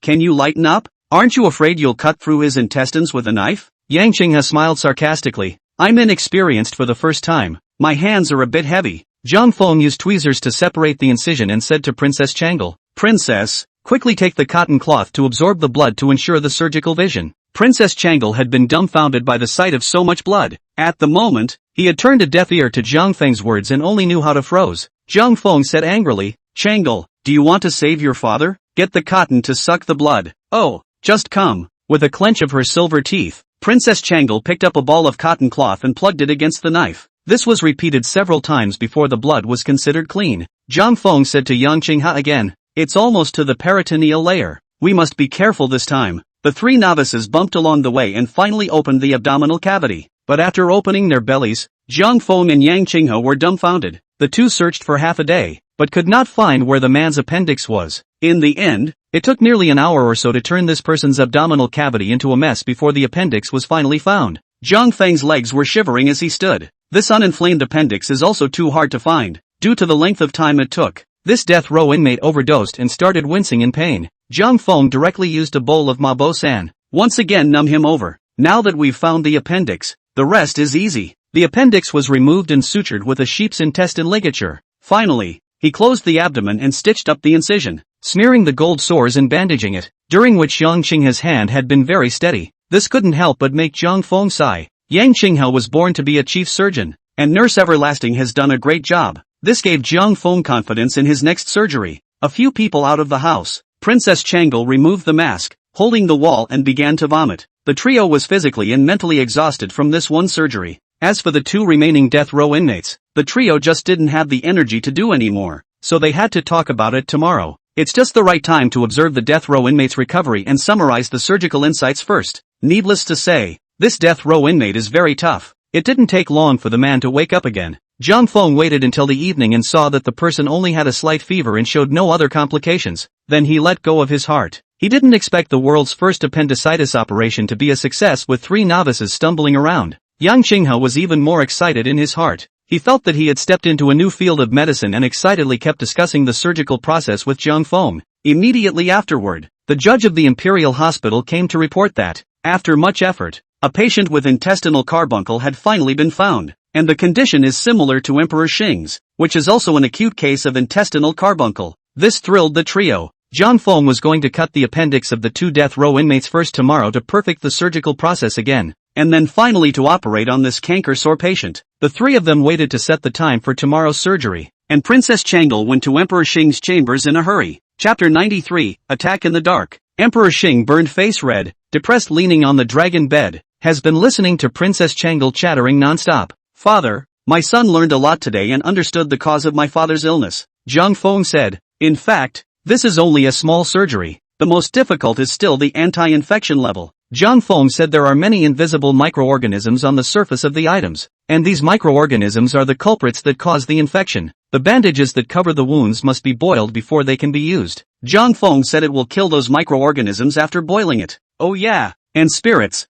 Can you lighten up? Aren't you afraid you'll cut through his intestines with a knife? Yang Qinghe smiled sarcastically. I'm inexperienced for the first time. My hands are a bit heavy. Zhang Feng used tweezers to separate the incision and said to Princess Changle, Princess, quickly take the cotton cloth to absorb the blood to ensure the surgical vision. Princess Changle had been dumbfounded by the sight of so much blood. At the moment, he had turned a deaf ear to Zhang Feng's words and only knew how to froze. Zhang Feng said angrily. Changle, do you want to save your father? Get the cotton to suck the blood. Oh, just come. With a clench of her silver teeth, Princess Changle picked up a ball of cotton cloth and plugged it against the knife. This was repeated several times before the blood was considered clean. Zhang Feng said to Yang Qinghe again, it's almost to the peritoneal layer. We must be careful this time. The three novices bumped along the way and finally opened the abdominal cavity. But after opening their bellies, Zhang Feng and Yang Qinghe were dumbfounded. The two searched for half a day, but could not find where the man's appendix was. In the end, it took nearly an hour or so to turn this person's abdominal cavity into a mess before the appendix was finally found. Zhang Feng's legs were shivering as he stood. This uninflamed appendix is also too hard to find, due to the length of time it took. This death row inmate overdosed and started wincing in pain. Zhang Feng directly used a bowl of Mabo-san. Once again numb him over. Now that we've found the appendix, the rest is easy. The appendix was removed and sutured with a sheep's intestine ligature. Finally, he closed the abdomen and stitched up the incision, smearing the gold sores and bandaging it, during which Yang Qinghe's hand had been very steady. This couldn't help but make Zhang Feng sigh. Yang Qinghe was born to be a chief surgeon, and Nurse Everlasting has done a great job. This gave Zhang Feng confidence in his next surgery. A few people out of the house, Princess Changle removed the mask, holding the wall and began to vomit. The trio was physically and mentally exhausted from this one surgery. As for the two remaining death row inmates, the trio just didn't have the energy to do anymore, so they had to talk about it tomorrow. It's just the right time to observe the death row inmate's recovery and summarize the surgical insights first. Needless to say, this death row inmate is very tough. It didn't take long for the man to wake up again. Zhang Feng waited until the evening and saw that the person only had a slight fever and showed no other complications. Then he let go of his heart. He didn't expect the world's first appendicitis operation to be a success with three novices stumbling around. Yang Qinghe was even more excited in his heart. He felt that he had stepped into a new field of medicine and excitedly kept discussing the surgical process with Zhang Feng. Immediately afterward, the judge of the Imperial Hospital came to report that, after much effort, a patient with intestinal carbuncle had finally been found, and the condition is similar to Emperor Xing's, which is also an acute case of intestinal carbuncle. This thrilled the trio. Zhang Feng was going to cut the appendix of the two death row inmates first tomorrow to perfect the surgical process again, and then finally to operate on this canker-sore patient. The three of them waited to set the time for tomorrow's surgery, and Princess Changle went to Emperor Xing's chambers in a hurry. Chapter 93, Attack in the Dark. Emperor Xing, burned face red, depressed, leaning on the dragon bed, has been listening to Princess Changle chattering non-stop. Father, my son learned a lot today and understood the cause of my father's illness, Zhang Feng said. In fact, this is only a small surgery. The most difficult is still the anti-infection level. Zhang Feng said there are many invisible microorganisms on the surface of the items, and these microorganisms are the culprits that cause the infection. The bandages that cover the wounds must be boiled before they can be used. Zhang Feng said it will kill those microorganisms after boiling it. Oh yeah, and spirits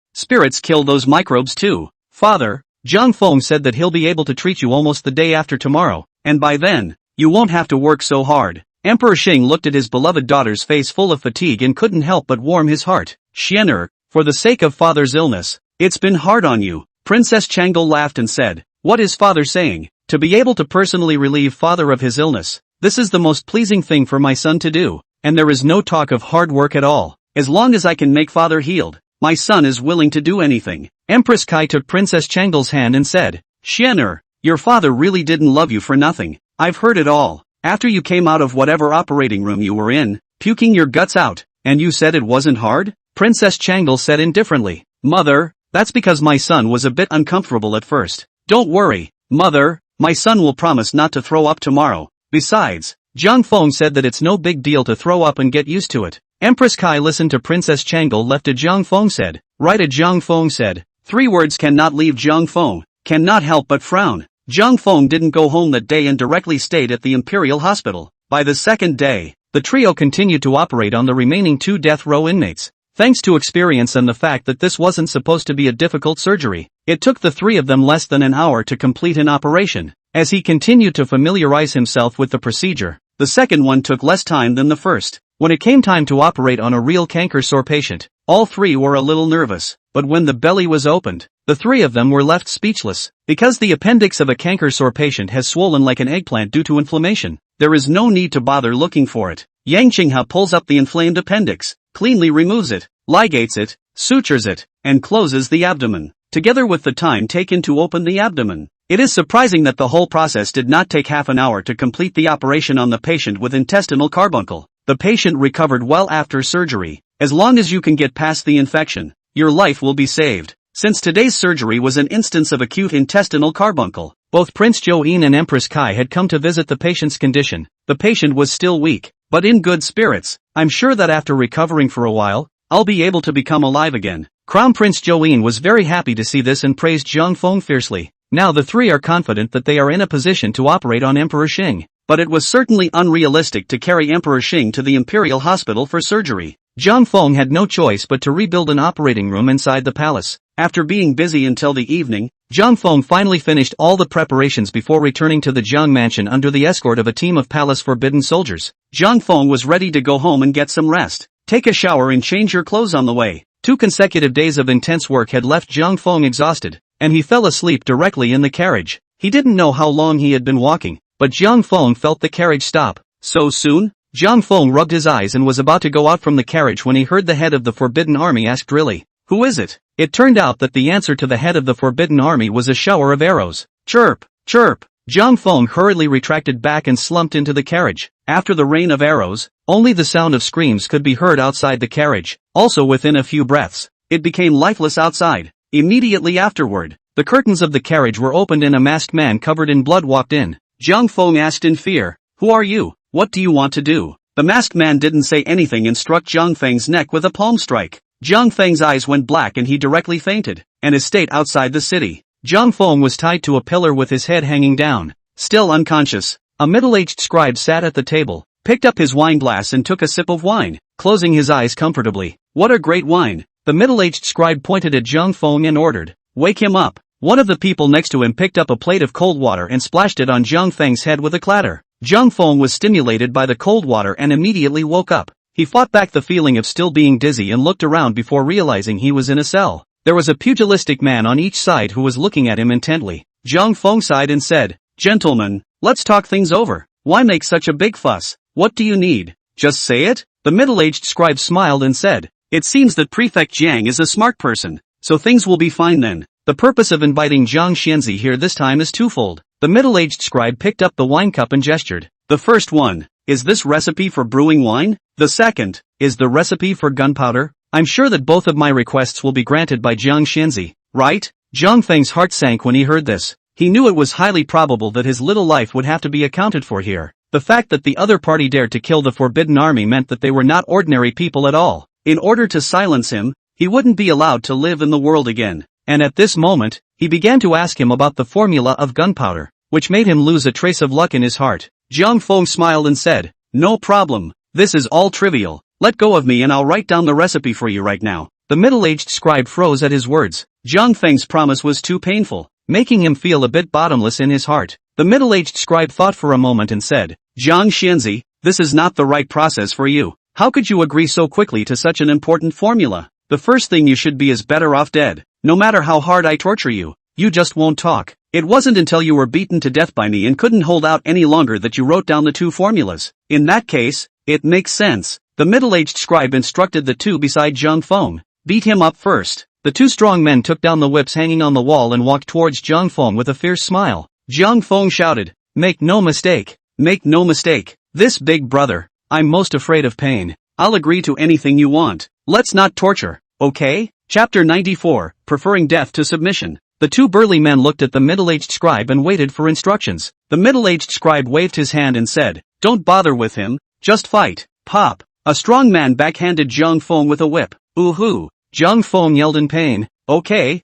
kill those microbes too. Father, Zhang Feng said that he'll be able to treat you almost the day after tomorrow, and by then, you won't have to work so hard. Emperor Xing looked at his beloved daughter's face full of fatigue and couldn't help but warm his heart. Xian'er, for the sake of father's illness, it's been hard on you. Princess Changle laughed and said, what is father saying? To be able to personally relieve father of his illness, this is the most pleasing thing for my son to do, and there is no talk of hard work at all. As long as I can make father healed, my son is willing to do anything. Empress Kai took Princess Changle's hand and said, Xian'er, your father really didn't love you for nothing. I've heard it all. After you came out of whatever operating room you were in, puking your guts out, and you said it wasn't hard? Princess Changle said indifferently. Mother, that's because my son was a bit uncomfortable at first. Don't worry, Mother, my son will promise not to throw up tomorrow. Besides, Zhang Feng said that it's no big deal to throw up and get used to it. Empress Kai listened to Princess Changle left. Zhang Feng said. Right. Zhang Feng said. 3 words cannot leave Zhang Feng, cannot help but frown. Zhang Feng didn't go home that day and directly stayed at the Imperial Hospital. By the second day, the trio continued to operate on the remaining 2 death row inmates. Thanks to experience and the fact that this wasn't supposed to be a difficult surgery, it took the 3 of them less than an hour to complete an operation. As he continued to familiarize himself with the procedure, the second one took less time than the first. When it came time to operate on a real canker-sore patient, all 3 were a little nervous, but when the belly was opened, the 3 of them were left speechless. Because the appendix of a canker-sore patient has swollen like an eggplant due to inflammation, there is no need to bother looking for it. Yang Qinghe pulls up the inflamed appendix, cleanly removes it, ligates it, sutures it, and closes the abdomen. Together with the time taken to open the abdomen, It is surprising that the whole process did not take half an hour to complete the operation on the patient with intestinal carbuncle. The patient recovered well after surgery. As long as you can get past the infection, your life will be saved. Since today's surgery was an instance of acute intestinal carbuncle, both Prince Jo-in and Empress Kai had come to visit the patient's condition. The patient was still weak, but in good spirits. I'm sure that after recovering for a while, I'll be able to become alive again. Crown Prince Jo-in was very happy to see this and praised Zhang Feng fiercely. Now the three are confident that they are in a position to operate on Emperor Xing. But it was certainly unrealistic to carry Emperor Xing to the Imperial Hospital for surgery. Zhang Feng had no choice but to rebuild an operating room inside the palace. After being busy until the evening, Zhang Feng finally finished all the preparations before returning to the Zhang mansion under the escort of a team of palace forbidden soldiers. Zhang Feng was ready to go home and get some rest. Take a shower and change your clothes on the way. 2 consecutive days of intense work had left Zhang Feng exhausted, and he fell asleep directly in the carriage. He didn't know how long he had been walking, but Zhang Feng felt the carriage stop. So soon? Zhang Feng rubbed his eyes and was about to go out from the carriage when he heard the head of the Forbidden Army ask Drilly, "Who is it?" It turned out that the answer to the head of the Forbidden Army was a shower of arrows. Chirp, chirp. Zhang Feng hurriedly retracted back and slumped into the carriage. After the rain of arrows, only the sound of screams could be heard outside the carriage. Also within a few breaths, it became lifeless outside. Immediately afterward, the curtains of the carriage were opened and a masked man covered in blood walked in. Zhang Feng asked in fear, "Who are you? What do you want to do?" The masked man didn't say anything and struck Zhang Feng's neck with a palm strike. Zhang Feng's eyes went black and he directly fainted, and is stayed outside the city. Zhang Feng was tied to a pillar with his head hanging down. Still unconscious, a middle-aged scribe sat at the table, picked up his wine glass and took a sip of wine, closing his eyes comfortably. "What a great wine." The middle-aged scribe pointed at Zhang Feng and ordered, "Wake him up." One of the people next to him picked up a plate of cold water and splashed it on Zhang Feng's head with a clatter. Zhang Feng was stimulated by the cold water and immediately woke up. He fought back the feeling of still being dizzy and looked around before realizing he was in a cell. There was a pugilistic man on each side who was looking at him intently. Zhang Feng sighed and said, "Gentlemen, let's talk things over. Why make such a big fuss? What do you need? Just say it?" The middle-aged scribe smiled and said, "It seems that Prefect Jiang is a smart person, so things will be fine then. The purpose of inviting Zhang Xianzi here this time is twofold." The middle-aged scribe picked up the wine cup and gestured. "The first one, is this recipe for brewing wine? The second, is the recipe for gunpowder? I'm sure that both of my requests will be granted by Zhang Xianzi, right?" Zhang Feng's heart sank when he heard this. He knew it was highly probable that his little life would have to be accounted for here. The fact that the other party dared to kill the Forbidden Army meant that they were not ordinary people at all. In order to silence him, he wouldn't be allowed to live in the world again. And at this moment, he began to ask him about the formula of gunpowder, which made him lose a trace of luck in his heart. Zhang Feng smiled and said, "No problem. This is all trivial. Let go of me and I'll write down the recipe for you right now." The middle-aged scribe froze at his words. Zhang Feng's promise was too painful, making him feel a bit bottomless in his heart. The middle-aged scribe thought for a moment and said, "Zhang Xianzi, this is not the right process for you. How could you agree so quickly to such an important formula? The first thing you should be is better off dead. No matter how hard I torture you, you just won't talk. It wasn't until you were beaten to death by me and couldn't hold out any longer that you wrote down the 2 formulas. In that case, it makes sense." The middle-aged scribe instructed the two beside Zhang Feng, "Beat him up first." The 2 strong men took down the whips hanging on the wall and walked towards Zhang Feng with a fierce smile. Zhang Feng shouted, "Make no mistake. Make no mistake. This big brother, I'm most afraid of pain. I'll agree to anything you want. Let's not torture, okay?" Chapter 94, Preferring Death to Submission. The 2 burly men looked at the middle-aged scribe and waited for instructions. The middle-aged scribe waved his hand and said, "Don't bother with him, just fight." Pop. A strong man backhanded Zhang Feng with a whip. "Ooh-hoo." Zhang Feng yelled in pain, Okay,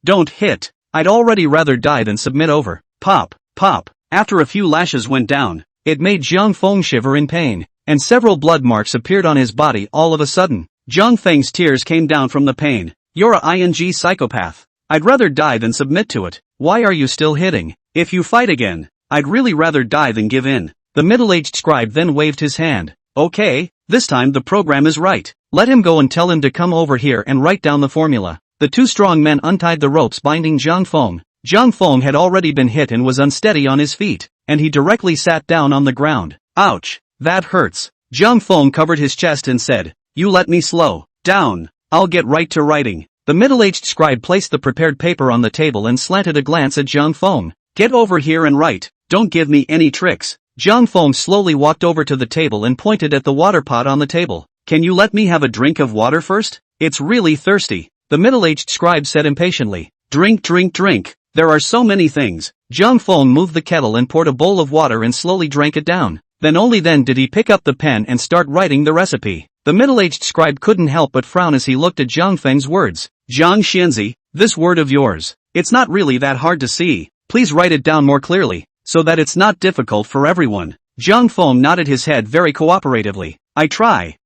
don't hit. I'd already rather die than submit over." Pop, pop. After a few lashes went down, it made Zhang Feng shiver in pain, and several blood marks appeared on his body all of a sudden. Zhang Feng's tears came down from the pain. "You're a ing psychopath. I'd rather die than submit to it. Why are you still hitting? If you fight again, I'd really rather die than give in." The middle-aged scribe then waved his hand. "Okay, this time the program is right. Let him go and tell him to come over here and write down the formula." The 2 strong men untied the ropes binding Zhang Feng. Zhang Feng had already been hit and was unsteady on his feet, and he directly sat down on the ground. "Ouch, that hurts." Zhang Feng covered his chest and said, "You let me slow down. I'll get right to writing." The middle-aged scribe placed the prepared paper on the table and slanted a glance at Zhang Feng. Get over here and write, don't give me any tricks. Zhang Feng slowly walked over to the table and pointed at the water pot on the table. Can you let me have a drink of water first? It's really thirsty. The middle-aged scribe said impatiently. Drink, drink, drink. There are so many things. Zhang Feng moved the kettle and poured a bowl of water and slowly drank it down. Then only then did he pick up the pen and start writing the recipe. The middle-aged scribe couldn't help but frown as he looked at Zhang Feng's words. Zhang Xianzi, this word of yours. It's not really that hard to see. Please write it down more clearly, so that it's not difficult for everyone. Zhang Feng nodded his head very cooperatively. I try.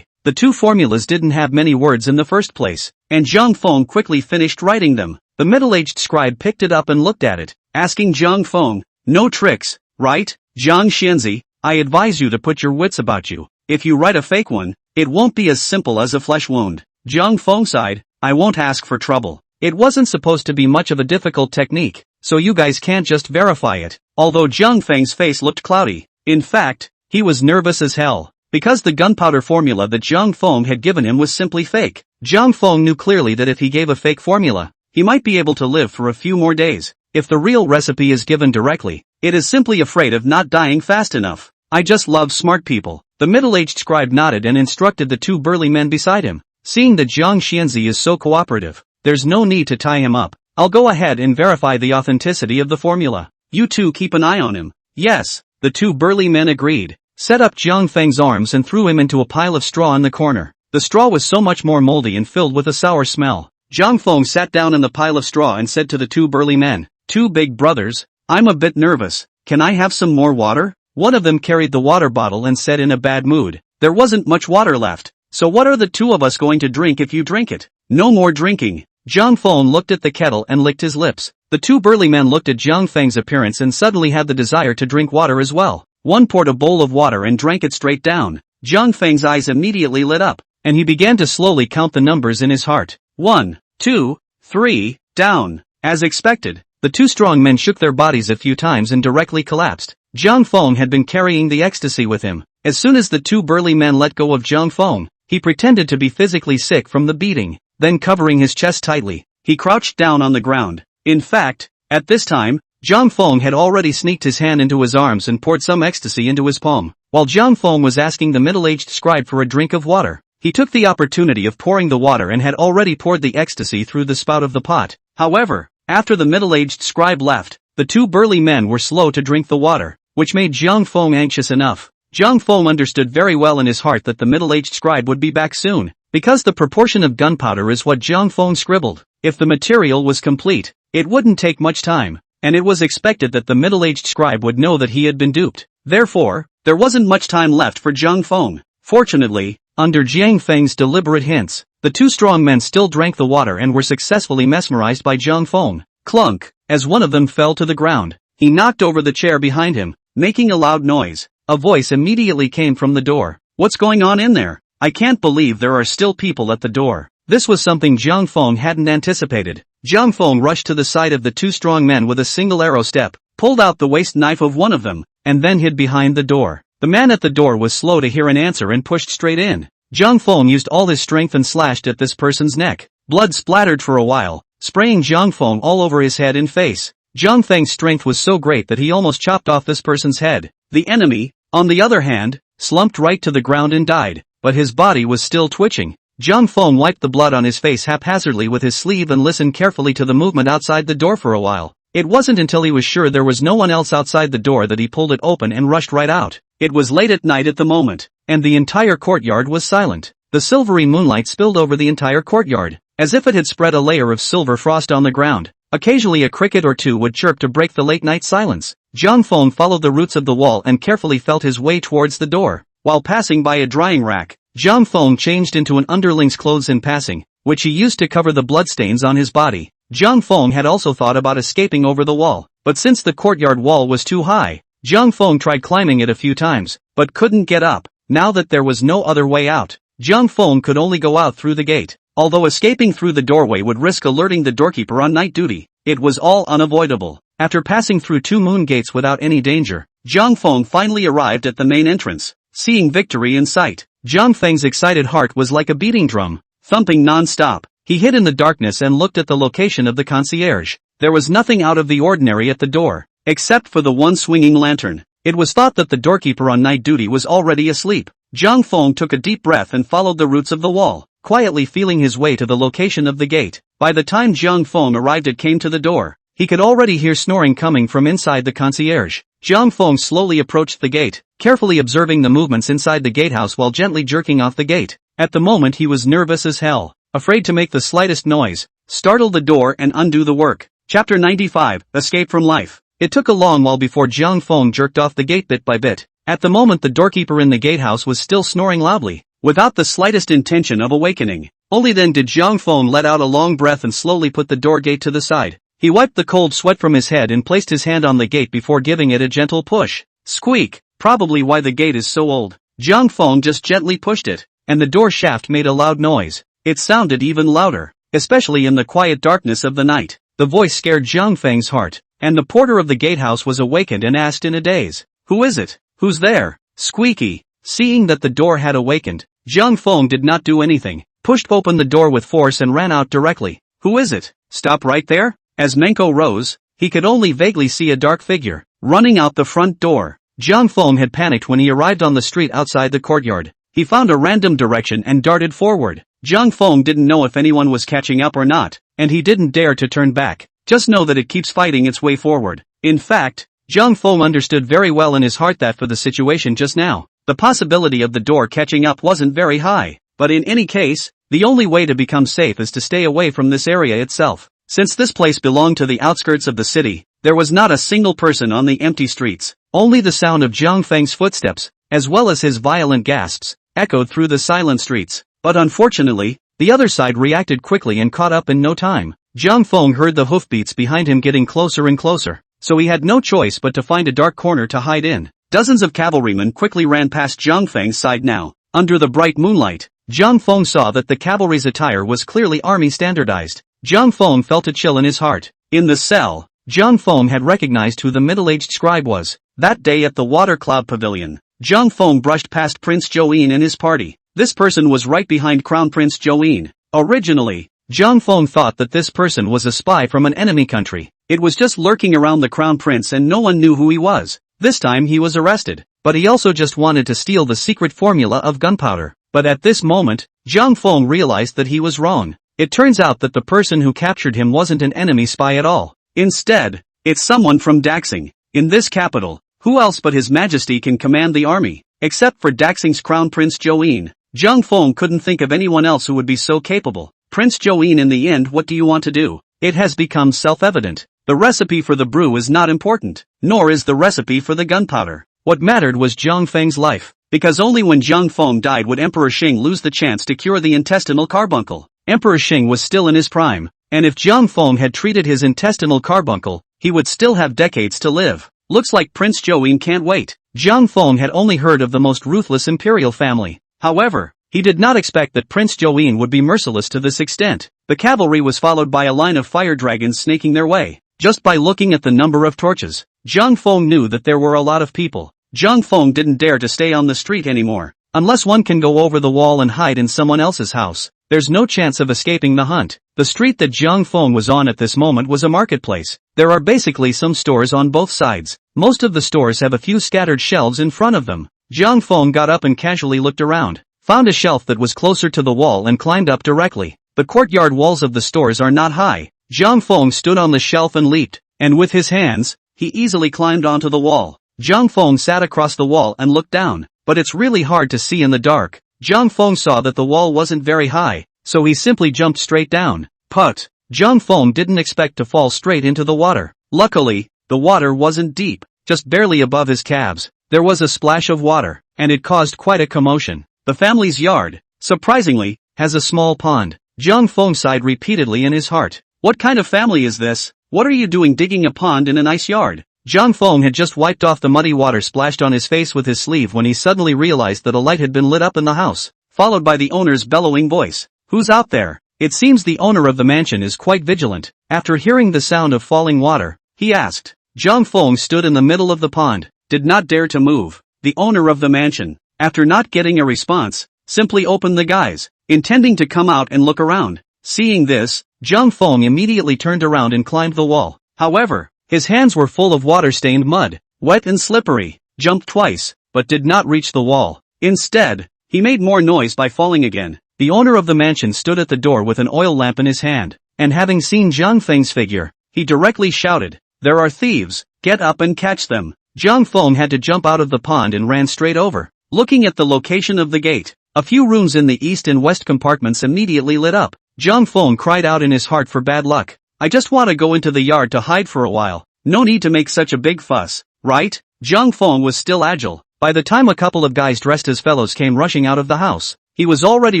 The two formulas didn't have many words in the first place, and Zhang Feng quickly finished writing them. The middle-aged scribe picked it up and looked at it, asking Zhang Feng, no tricks, right? Zhang Xianzi, I advise you to put your wits about you. If you write a fake one, it won't be as simple as a flesh wound. Zhang Feng sighed, I won't ask for trouble. It wasn't supposed to be much of a difficult technique, so you guys can't just verify it. Although Zhang Feng's face looked cloudy. In fact, he was nervous as hell, because the gunpowder formula that Zhang Feng had given him was simply fake. Zhang Feng knew clearly that if he gave a fake formula, he might be able to live for a few more days. If the real recipe is given directly, it is simply afraid of not dying fast enough. I just love smart people. The middle-aged scribe nodded and instructed the two burly men beside him. Seeing that Zhang Xianzi is so cooperative, there's no need to tie him up. I'll go ahead and verify the authenticity of the formula. You two keep an eye on him. Yes, the two burly men agreed. Set up Zhang Feng's arms and threw him into a pile of straw in the corner. The straw was so much more moldy and filled with a sour smell. Zhang Feng sat down in the pile of straw and said to the two burly men, two big brothers, I'm a bit nervous. Can I have some more water? One of them carried the water bottle and said in a bad mood, there wasn't much water left, so what are the two of us going to drink if you drink it? No more drinking. Zhang Feng looked at the kettle and licked his lips. The two burly men looked at Zhang Feng's appearance and suddenly had the desire to drink water as well. One poured a bowl of water and drank it straight down. Zhang Feng's eyes immediately lit up, and he began to slowly count the numbers in his heart. 1, 2, 3, down. As expected, the two strong men shook their bodies a few times and directly collapsed. Zhang Feng had been carrying the ecstasy with him. As soon as the two burly men let go of Zhang Feng, he pretended to be physically sick from the beating. Then covering his chest tightly, he crouched down on the ground. In fact, at this time, Zhang Feng had already sneaked his hand into his arms and poured some ecstasy into his palm. While Zhang Feng was asking the middle-aged scribe for a drink of water, he took the opportunity of pouring the water and had already poured the ecstasy through the spout of the pot. However, after the middle-aged scribe left, the two burly men were slow to drink the water, which made Zhang Feng anxious enough. Zhang Feng understood very well in his heart that the middle-aged scribe would be back soon, because the proportion of gunpowder is what Zhang Feng scribbled. If the material was complete, it wouldn't take much time, and it was expected that the middle-aged scribe would know that he had been duped. Therefore, there wasn't much time left for Zhang Feng. Fortunately, under Jiang Feng's deliberate hints, the two strong men still drank the water and were successfully mesmerized by Zhang Feng. Clunk, as one of them fell to the ground, he knocked over the chair behind him, making a loud noise. A voice immediately came from the door. What's going on in there? I can't believe there are still people at the door. This was something Zhang Feng hadn't anticipated. Zhang Feng rushed to the side of the two strong men with a single arrow step, pulled out the waist knife of one of them, and then hid behind the door. The man at the door was slow to hear an answer and pushed straight in. Zhang Feng used all his strength and slashed at this person's neck. Blood splattered for a while, spraying Zhang Feng all over his head and face. Zhang Feng's strength was so great that he almost chopped off this person's head. The enemy, on the other hand, slumped right to the ground and died, but his body was still twitching. Zhang Feng wiped the blood on his face haphazardly with his sleeve and listened carefully to the movement outside the door for a while. It wasn't until he was sure there was no one else outside the door that he pulled it open and rushed right out. It was late at night at the moment, and the entire courtyard was silent. The silvery moonlight spilled over the entire courtyard, as if it had spread a layer of silver frost on the ground. Occasionally a cricket or two would chirp to break the late-night silence. Zhang Feng followed the roots of the wall and carefully felt his way towards the door. While passing by a drying rack, Zhang Feng changed into an underling's clothes in passing, which he used to cover the bloodstains on his body. Zhang Feng had also thought about escaping over the wall, but since the courtyard wall was too high, Zhang Feng tried climbing it a few times, but couldn't get up. Now that there was no other way out, Zhang Feng could only go out through the gate. Although escaping through the doorway would risk alerting the doorkeeper on night duty, it was all unavoidable. After passing through 2 moon gates without any danger, Zhang Feng finally arrived at the main entrance. Seeing victory in sight, Zhang Feng's excited heart was like a beating drum, thumping non-stop. He hid in the darkness and looked at the location of the concierge. There was nothing out of the ordinary at the door, except for the one swinging lantern. It was thought that the doorkeeper on night duty was already asleep. Zhang Feng took a deep breath and followed the roots of the wall, quietly feeling his way to the location of the gate. By the time Zhang Feng arrived and came to the door, he could already hear snoring coming from inside the concierge. Zhang Feng slowly approached the gate, carefully observing the movements inside the gatehouse while gently jerking off the gate. At the moment he was nervous as hell, afraid to make the slightest noise, startle the door and undo the work. Chapter 95, Escape from Life. It took a long while before Zhang Feng jerked off the gate bit by bit. At the moment the doorkeeper in the gatehouse was still snoring loudly, without the slightest intention of awakening. Only then did Zhang Feng let out a long breath and slowly put the door gate to the side. He wiped the cold sweat from his head and placed his hand on the gate before giving it a gentle push. Squeak, probably why the gate is so old. Zhang Feng just gently pushed it, and the door shaft made a loud noise. It sounded even louder, especially in the quiet darkness of the night. The voice scared Zhang Feng's heart, and the porter of the gatehouse was awakened and asked in a daze, "Who is it? Who's there?" Squeaky. Seeing that the door had awakened, Zhang Feng did not do anything, pushed open the door with force and ran out directly. "Who is it? Stop right there." As Menko rose, he could only vaguely see a dark figure, running out the front door. Zhang Feng had panicked when he arrived on the street outside the courtyard. He found a random direction and darted forward. Zhang Feng didn't know if anyone was catching up or not, and he didn't dare to turn back. Just know that it keeps fighting its way forward. In fact, Zhang Feng understood very well in his heart that for the situation just now, the possibility of the door catching up wasn't very high. But in any case, the only way to become safe is to stay away from this area itself. Since this place belonged to the outskirts of the city, there was not a single person on the empty streets. Only the sound of Zhang Feng's footsteps, as well as his violent gasps, echoed through the silent streets. But unfortunately, the other side reacted quickly and caught up in no time. Zhang Feng heard the hoofbeats behind him getting closer and closer, so he had no choice but to find a dark corner to hide in. Dozens of cavalrymen quickly ran past Zhang Feng's side now. Under the bright moonlight, Zhang Feng saw that the cavalry's attire was clearly army standardized. Zhang Feng felt a chill in his heart. In the cell, Zhang Feng had recognized who the middle-aged scribe was. That day at the Water Cloud Pavilion, Zhang Feng brushed past Prince Join and his party. This person was right behind Crown Prince Join. Originally, Zhang Feng thought that this person was a spy from an enemy country. It was just lurking around the Crown Prince and no one knew who he was. This time he was arrested, but he also just wanted to steal the secret formula of gunpowder. But at this moment, Zhang Feng realized that he was wrong. It turns out that the person who captured him wasn't an enemy spy at all. Instead, it's someone from Daxing. In this capital, who else but His Majesty can command the army? Except for Daxing's Crown Prince Join. Zhang Feng couldn't think of anyone else who would be so capable. Prince Join, in the end, what do you want to do? It has become self-evident. The recipe for the brew is not important, nor is the recipe for the gunpowder. What mattered was Zhang Feng's life, because only when Zhang Feng died would Emperor Xing lose the chance to cure the intestinal carbuncle. Emperor Xing was still in his prime, and if Zhang Feng had treated his intestinal carbuncle, he would still have decades to live. Looks like Prince Join can't wait. Zhang Feng had only heard of the most ruthless imperial family. However, he did not expect that Prince Join would be merciless to this extent. The cavalry was followed by a line of fire dragons snaking their way. Just by looking at the number of torches, Zhang Feng knew that there were a lot of people. Zhang Feng didn't dare to stay on the street anymore. Unless one can go over the wall and hide in someone else's house, there's no chance of escaping the hunt. The street that Zhang Feng was on at this moment was a marketplace. There are basically some stores on both sides. Most of the stores have a few scattered shelves in front of them. Zhang Feng got up and casually looked around, found a shelf that was closer to the wall and climbed up directly. The courtyard walls of the stores are not high. Zhang Feng stood on the shelf and leaped, and with his hands, he easily climbed onto the wall. Zhang Feng sat across the wall and looked down, but it's really hard to see in the dark. Zhang Feng saw that the wall wasn't very high, so he simply jumped straight down. But Zhang Feng didn't expect to fall straight into the water. Luckily, the water wasn't deep, just barely above his calves. There was a splash of water, and it caused quite a commotion. The family's yard, surprisingly, has a small pond. Zhang Feng sighed repeatedly in his heart. What kind of family is this? What are you doing digging a pond in a nice yard? Zhang Feng had just wiped off the muddy water splashed on his face with his sleeve when he suddenly realized that a light had been lit up in the house, followed by the owner's bellowing voice. Who's out there? It seems the owner of the mansion is quite vigilant. After hearing the sound of falling water, he asked. Zhang Feng stood in the middle of the pond, did not dare to move. The owner of the mansion, after not getting a response, simply opened the guys, intending to come out and look around. Seeing this, Zhang Feng immediately turned around and climbed the wall. However, his hands were full of water-stained mud, wet and slippery, jumped twice, but did not reach the wall. Instead, he made more noise by falling again. The owner of the mansion stood at the door with an oil lamp in his hand, and having seen Zhang Feng's figure, he directly shouted, "There are thieves, get up and catch them." Zhang Feng had to jump out of the pond and ran straight over. Looking at the location of the gate, a few rooms in the east and west compartments immediately lit up. Zhang Feng cried out in his heart for bad luck. "I just want to go into the yard to hide for a while. No need to make such a big fuss, right?" Zhang Feng was still agile. By the time a couple of guys dressed as fellows came rushing out of the house, he was already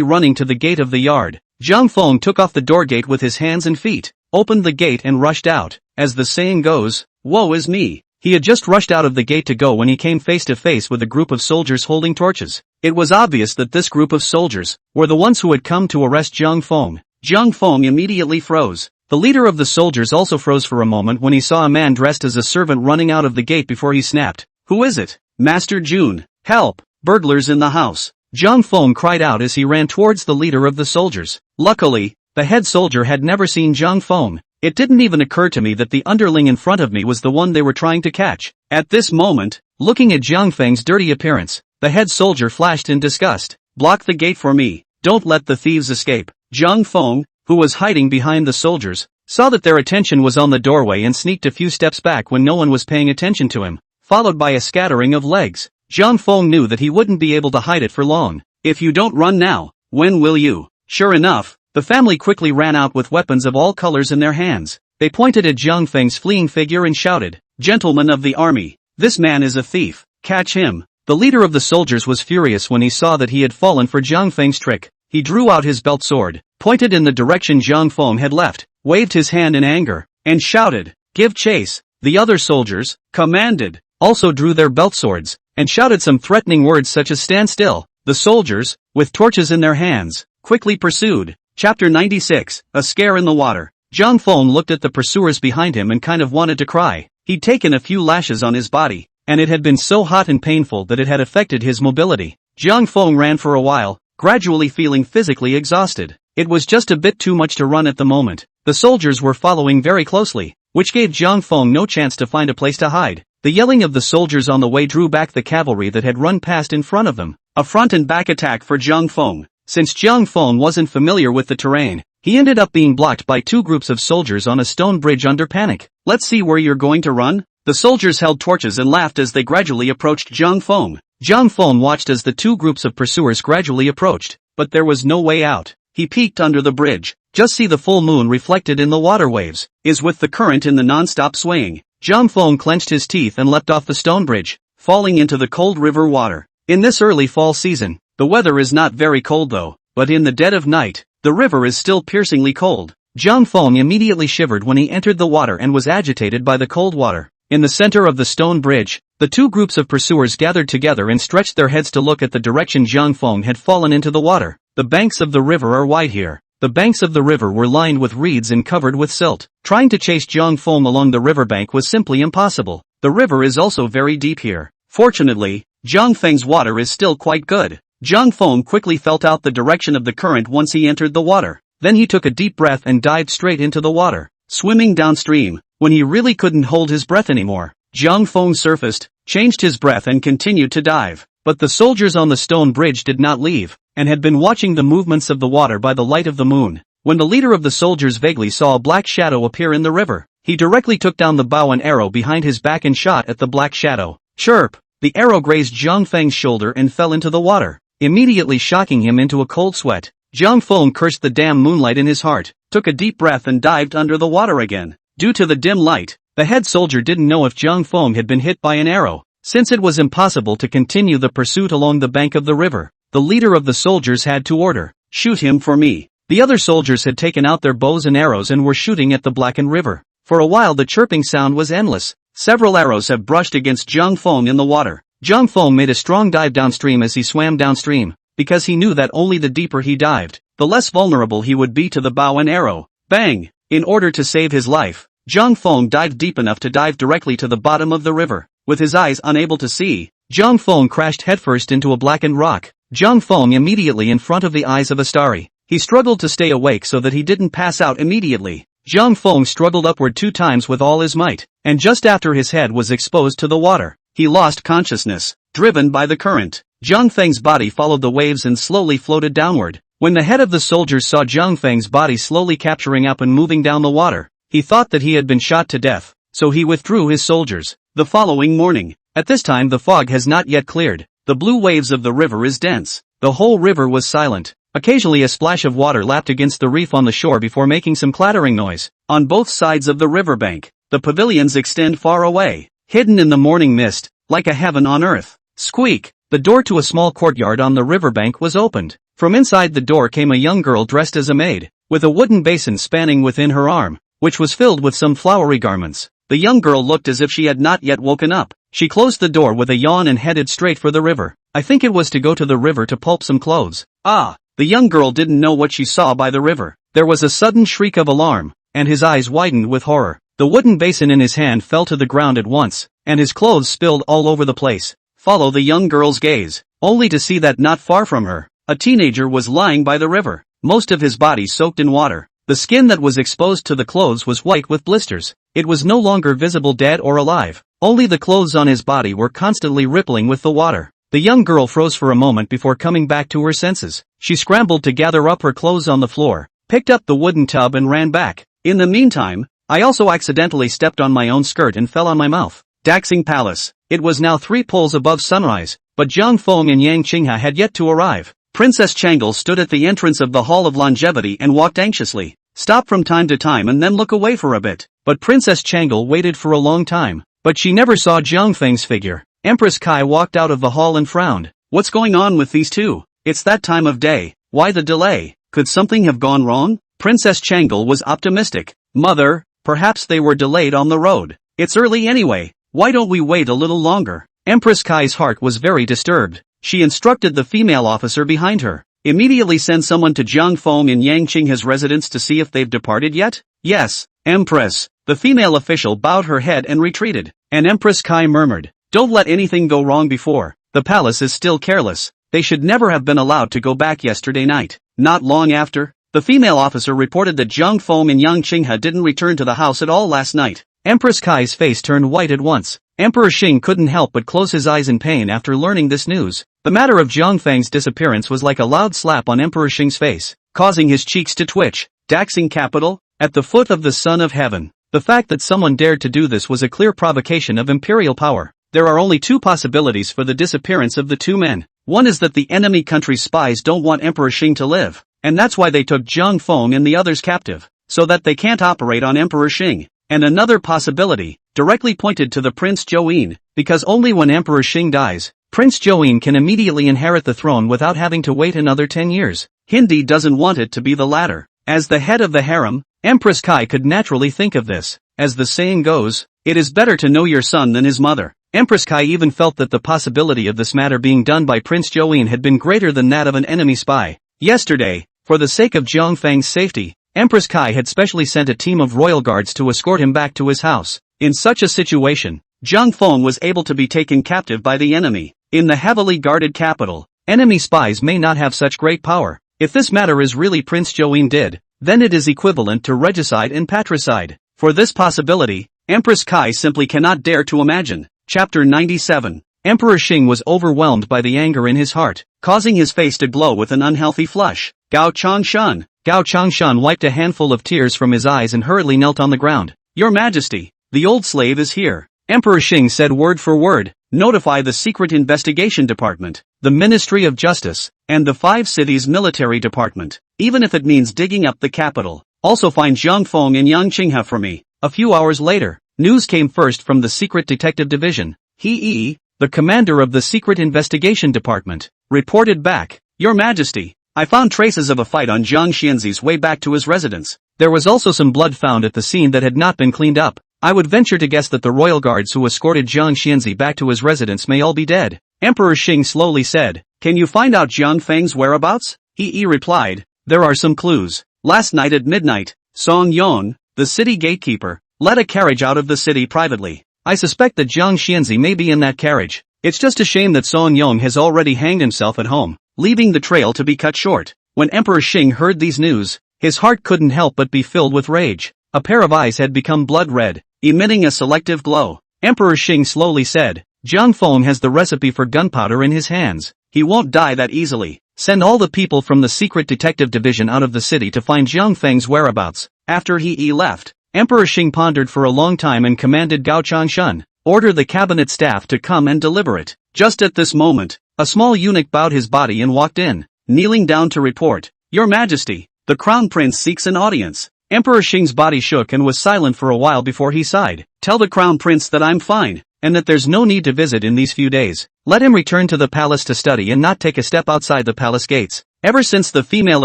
running to the gate of the yard. Zhang Feng took off the door gate with his hands and feet, opened the gate and rushed out. As the saying goes, woe is me. He had just rushed out of the gate to go when he came face to face with a group of soldiers holding torches. It was obvious that this group of soldiers were the ones who had come to arrest Zhang Feng. Zhang Feng immediately froze. The leader of the soldiers also froze for a moment when he saw a man dressed as a servant running out of the gate before he snapped. "Who is it?" "Master Jun. Help! Burglars in the house." Zhang Feng cried out as he ran towards the leader of the soldiers. Luckily, the head soldier had never seen Zhang Feng. It didn't even occur to me that the underling in front of me was the one they were trying to catch. At this moment, looking at Zhang Feng's dirty appearance, the head soldier flashed in disgust. "Block the gate for me. Don't let the thieves escape." Zhang Feng, who was hiding behind the soldiers, saw that their attention was on the doorway and sneaked a few steps back when no one was paying attention to him, followed by a scattering of legs. Zhang Feng knew that he wouldn't be able to hide it for long. "If you don't run now, when will you?" Sure enough, the family quickly ran out with weapons of all colors in their hands. They pointed at Zhang Feng's fleeing figure and shouted, "Gentlemen of the army, this man is a thief, catch him." The leader of the soldiers was furious when he saw that he had fallen for Zhang Feng's trick. He drew out his belt sword, pointed in the direction Zhang Feng had left, waved his hand in anger, and shouted, "Give chase." The other soldiers, commanded, also drew their belt swords, and shouted some threatening words such as "stand still." The soldiers, with torches in their hands, quickly pursued. Chapter 96, A Scare in the Water. Zhang Feng looked at the pursuers behind him and kind of wanted to cry. He'd taken a few lashes on his body, and it had been so hot and painful that it had affected his mobility. Zhang Feng ran for a while, gradually feeling physically exhausted. It was just a bit too much to run at the moment. The soldiers were following very closely, which gave Zhang Feng no chance to find a place to hide. The yelling of the soldiers on the way drew back the cavalry that had run past in front of them. A front and back attack for Zhang Feng. Since Zhang Feng wasn't familiar with the terrain, he ended up being blocked by two groups of soldiers on a stone bridge under panic. "Let's see where you're going to run." The soldiers held torches and laughed as they gradually approached Zhang Feng. Zhang Feng watched as the two groups of pursuers gradually approached, but there was no way out. He peeked under the bridge. Just see the full moon reflected in the water waves. Is with the current in the non-stop swaying. Zhang Feng clenched his teeth and leapt off the stone bridge, falling into the cold river water. In this early fall season, the weather is not very cold though, but in the dead of night, the river is still piercingly cold. Zhang Feng immediately shivered when he entered the water and was agitated by the cold water. In the center of the stone bridge, the two groups of pursuers gathered together and stretched their heads to look at the direction Zhang Feng had fallen into the water. The banks of the river are wide here. The banks of the river were lined with reeds and covered with silt. Trying to chase Zhang Feng along the riverbank was simply impossible. The river is also very deep here. Fortunately, Zhang Feng's water is still quite good. Zhang Feng quickly felt out the direction of the current once he entered the water. Then he took a deep breath and dived straight into the water, swimming downstream. When he really couldn't hold his breath anymore, Zhang Feng surfaced, changed his breath and continued to dive. But the soldiers on the stone bridge did not leave, and had been watching the movements of the water by the light of the moon. When the leader of the soldiers vaguely saw a black shadow appear in the river, he directly took down the bow and arrow behind his back and shot at the black shadow. Chirp! The arrow grazed Zhang Feng's shoulder and fell into the water, immediately shocking him into a cold sweat. Zhang Feng cursed the damn moonlight in his heart, took a deep breath and dived under the water again. Due to the dim light, the head soldier didn't know if Zhang Feng had been hit by an arrow. Since it was impossible to continue the pursuit along the bank of the river, the leader of the soldiers had to order, "Shoot him for me." The other soldiers had taken out their bows and arrows and were shooting at the blackened river. For a while the chirping sound was endless. Several arrows had brushed against Zhang Feng in the water. Zhang Feng made a strong dive downstream as he swam downstream, because he knew that only the deeper he dived, the less vulnerable he would be to the bow and arrow. Bang! In order to save his life, Zhang Feng dived deep enough to dive directly to the bottom of the river. With his eyes unable to see, Zhang Feng crashed headfirst into a blackened rock. Zhang Feng immediately in front of the eyes of Astari. He struggled to stay awake so that he didn't pass out immediately. Zhang Feng struggled upward 2 times with all his might, and just after his head was exposed to the water, he lost consciousness. Driven by the current, Zhang Feng's body followed the waves and slowly floated downward. When the head of the soldiers saw Zhang Feng's body slowly capturing up and moving down the water, he thought that he had been shot to death, so he withdrew his soldiers. The following morning, at this time the fog has not yet cleared, the blue waves of the river is dense. The whole river was silent. Occasionally a splash of water lapped against the reef on the shore before making some clattering noise. On both sides of the riverbank, the pavilions extend far away, hidden in the morning mist, like a heaven on earth. Squeak! The door to a small courtyard on the riverbank was opened. From inside the door came a young girl dressed as a maid, with a wooden basin spanning within her arm, which was filled with some flowery garments. The young girl looked as if she had not yet woken up. She closed the door with a yawn and headed straight for the river. I think it was to go to the river to pulp some clothes. Ah! The young girl didn't know what she saw by the river. There was a sudden shriek of alarm, and his eyes widened with horror. The wooden basin in his hand fell to the ground at once, and his clothes spilled all over the place. Follow the young girl's gaze, only to see that not far from her, a teenager was lying by the river, most of his body soaked in water. The skin that was exposed to the clothes was white with blisters. It was no longer visible dead or alive. Only the clothes on his body were constantly rippling with the water. The young girl froze for a moment before coming back to her senses. She scrambled to gather up her clothes on the floor, picked up the wooden tub and ran back. In the meantime, I also accidentally stepped on my own skirt and fell on my mouth. Daxing Palace. It was now 3 poles above sunrise, but Zhang Feng and Yang Qinghe had yet to arrive. Princess Changle stood at the entrance of the Hall of Longevity and walked anxiously. Stop from time to time and then look away for a bit. But Princess Changle waited for a long time, but she never saw Zhang Feng's figure. Empress Kai walked out of the hall and frowned. What's going on with these two? It's that time of day. Why the delay? Could something have gone wrong? Princess Changle was optimistic. Mother, perhaps they were delayed on the road. It's early anyway. Why don't we wait a little longer? Empress Kai's heart was very disturbed. She instructed the female officer behind her. Immediately send someone to Zhang Feng and Yang Qinghe's residence to see if they've departed yet? Yes, Empress. The female official bowed her head and retreated. And Empress Kai murmured, don't let anything go wrong before. The palace is still careless. They should never have been allowed to go back yesterday night. Not long after, the female officer reported that Zhang Feng and Yang Qinghe didn't return to the house at all last night. Empress Kai's face turned white at once. Emperor Xing couldn't help but close his eyes in pain after learning this news. The matter of Zhang Feng's disappearance was like a loud slap on Emperor Xing's face, causing his cheeks to twitch. Daxing capital? At the foot of the Son of Heaven. The fact that someone dared to do this was a clear provocation of imperial power. There are only 2 possibilities for the disappearance of the 2 men. One is that the enemy country's spies don't want Emperor Xing to live, and that's why they took Zhang Feng and the others captive, so that they can't operate on Emperor Xing. And another possibility, directly pointed to the Prince Join, because only when Emperor Xing dies, Prince Join can immediately inherit the throne without having to wait another 10 years. Hindi doesn't want it to be the latter. As the head of the harem, Empress Kai could naturally think of this. As the saying goes, it is better to know your son than his mother. Empress Kai even felt that the possibility of this matter being done by Prince Join had been greater than that of an enemy spy. Yesterday, for the sake of Zhang Feng's safety, Empress Kai had specially sent a team of royal guards to escort him back to his house. In such a situation, Zhang Feng was able to be taken captive by the enemy. In the heavily guarded capital, enemy spies may not have such great power. If this matter is really Prince Join did, then it is equivalent to regicide and patricide. For this possibility, Empress Kai simply cannot dare to imagine. Chapter 97. Emperor Xing was overwhelmed by the anger in his heart, causing his face to glow with an unhealthy flush. Gao Changshan. Gao Changshan wiped a handful of tears from his eyes and hurriedly knelt on the ground. Your Majesty, the old slave is here. Emperor Xing said word for word, notify the Secret Investigation Department, the Ministry of Justice, and the 5 cities military department, even if it means digging up the capital. Also find Zhang Feng and Yang Qinghe for me. A few hours later, news came first from the Secret Detective Division. He, the commander of the Secret Investigation Department, reported back, Your Majesty, I found traces of a fight on Zhang Xianzi's way back to his residence. There was also some blood found at the scene that had not been cleaned up. I would venture to guess that the royal guards who escorted Zhang Xianzi back to his residence may all be dead. Emperor Xing slowly said, Can you find out Zhang Feng's whereabouts? He replied, There are some clues. Last night at midnight, Song Yon, the city gatekeeper, led a carriage out of the city privately. I suspect that Zhang Xianzi may be in that carriage. It's just a shame that Song Yong has already hanged himself at home, leaving the trail to be cut short. When Emperor Xing heard these news, his heart couldn't help but be filled with rage. A pair of eyes had become blood red, emitting a selective glow. Emperor Xing slowly said, Jiang Feng has the recipe for gunpowder in his hands. He won't die that easily. Send all the people from the secret detective division out of the city to find Jiang Feng's whereabouts. After he left, Emperor Xing pondered for a long time and commanded Gao Changshun, order the cabinet staff to come and deliver it. Just at this moment, a small eunuch bowed his body and walked in, kneeling down to report, Your Majesty, the Crown Prince seeks an audience. Emperor Xing's body shook and was silent for a while before he sighed. Tell the Crown Prince that I'm fine, and that there's no need to visit in these few days. Let him return to the palace to study and not take a step outside the palace gates. Ever since the female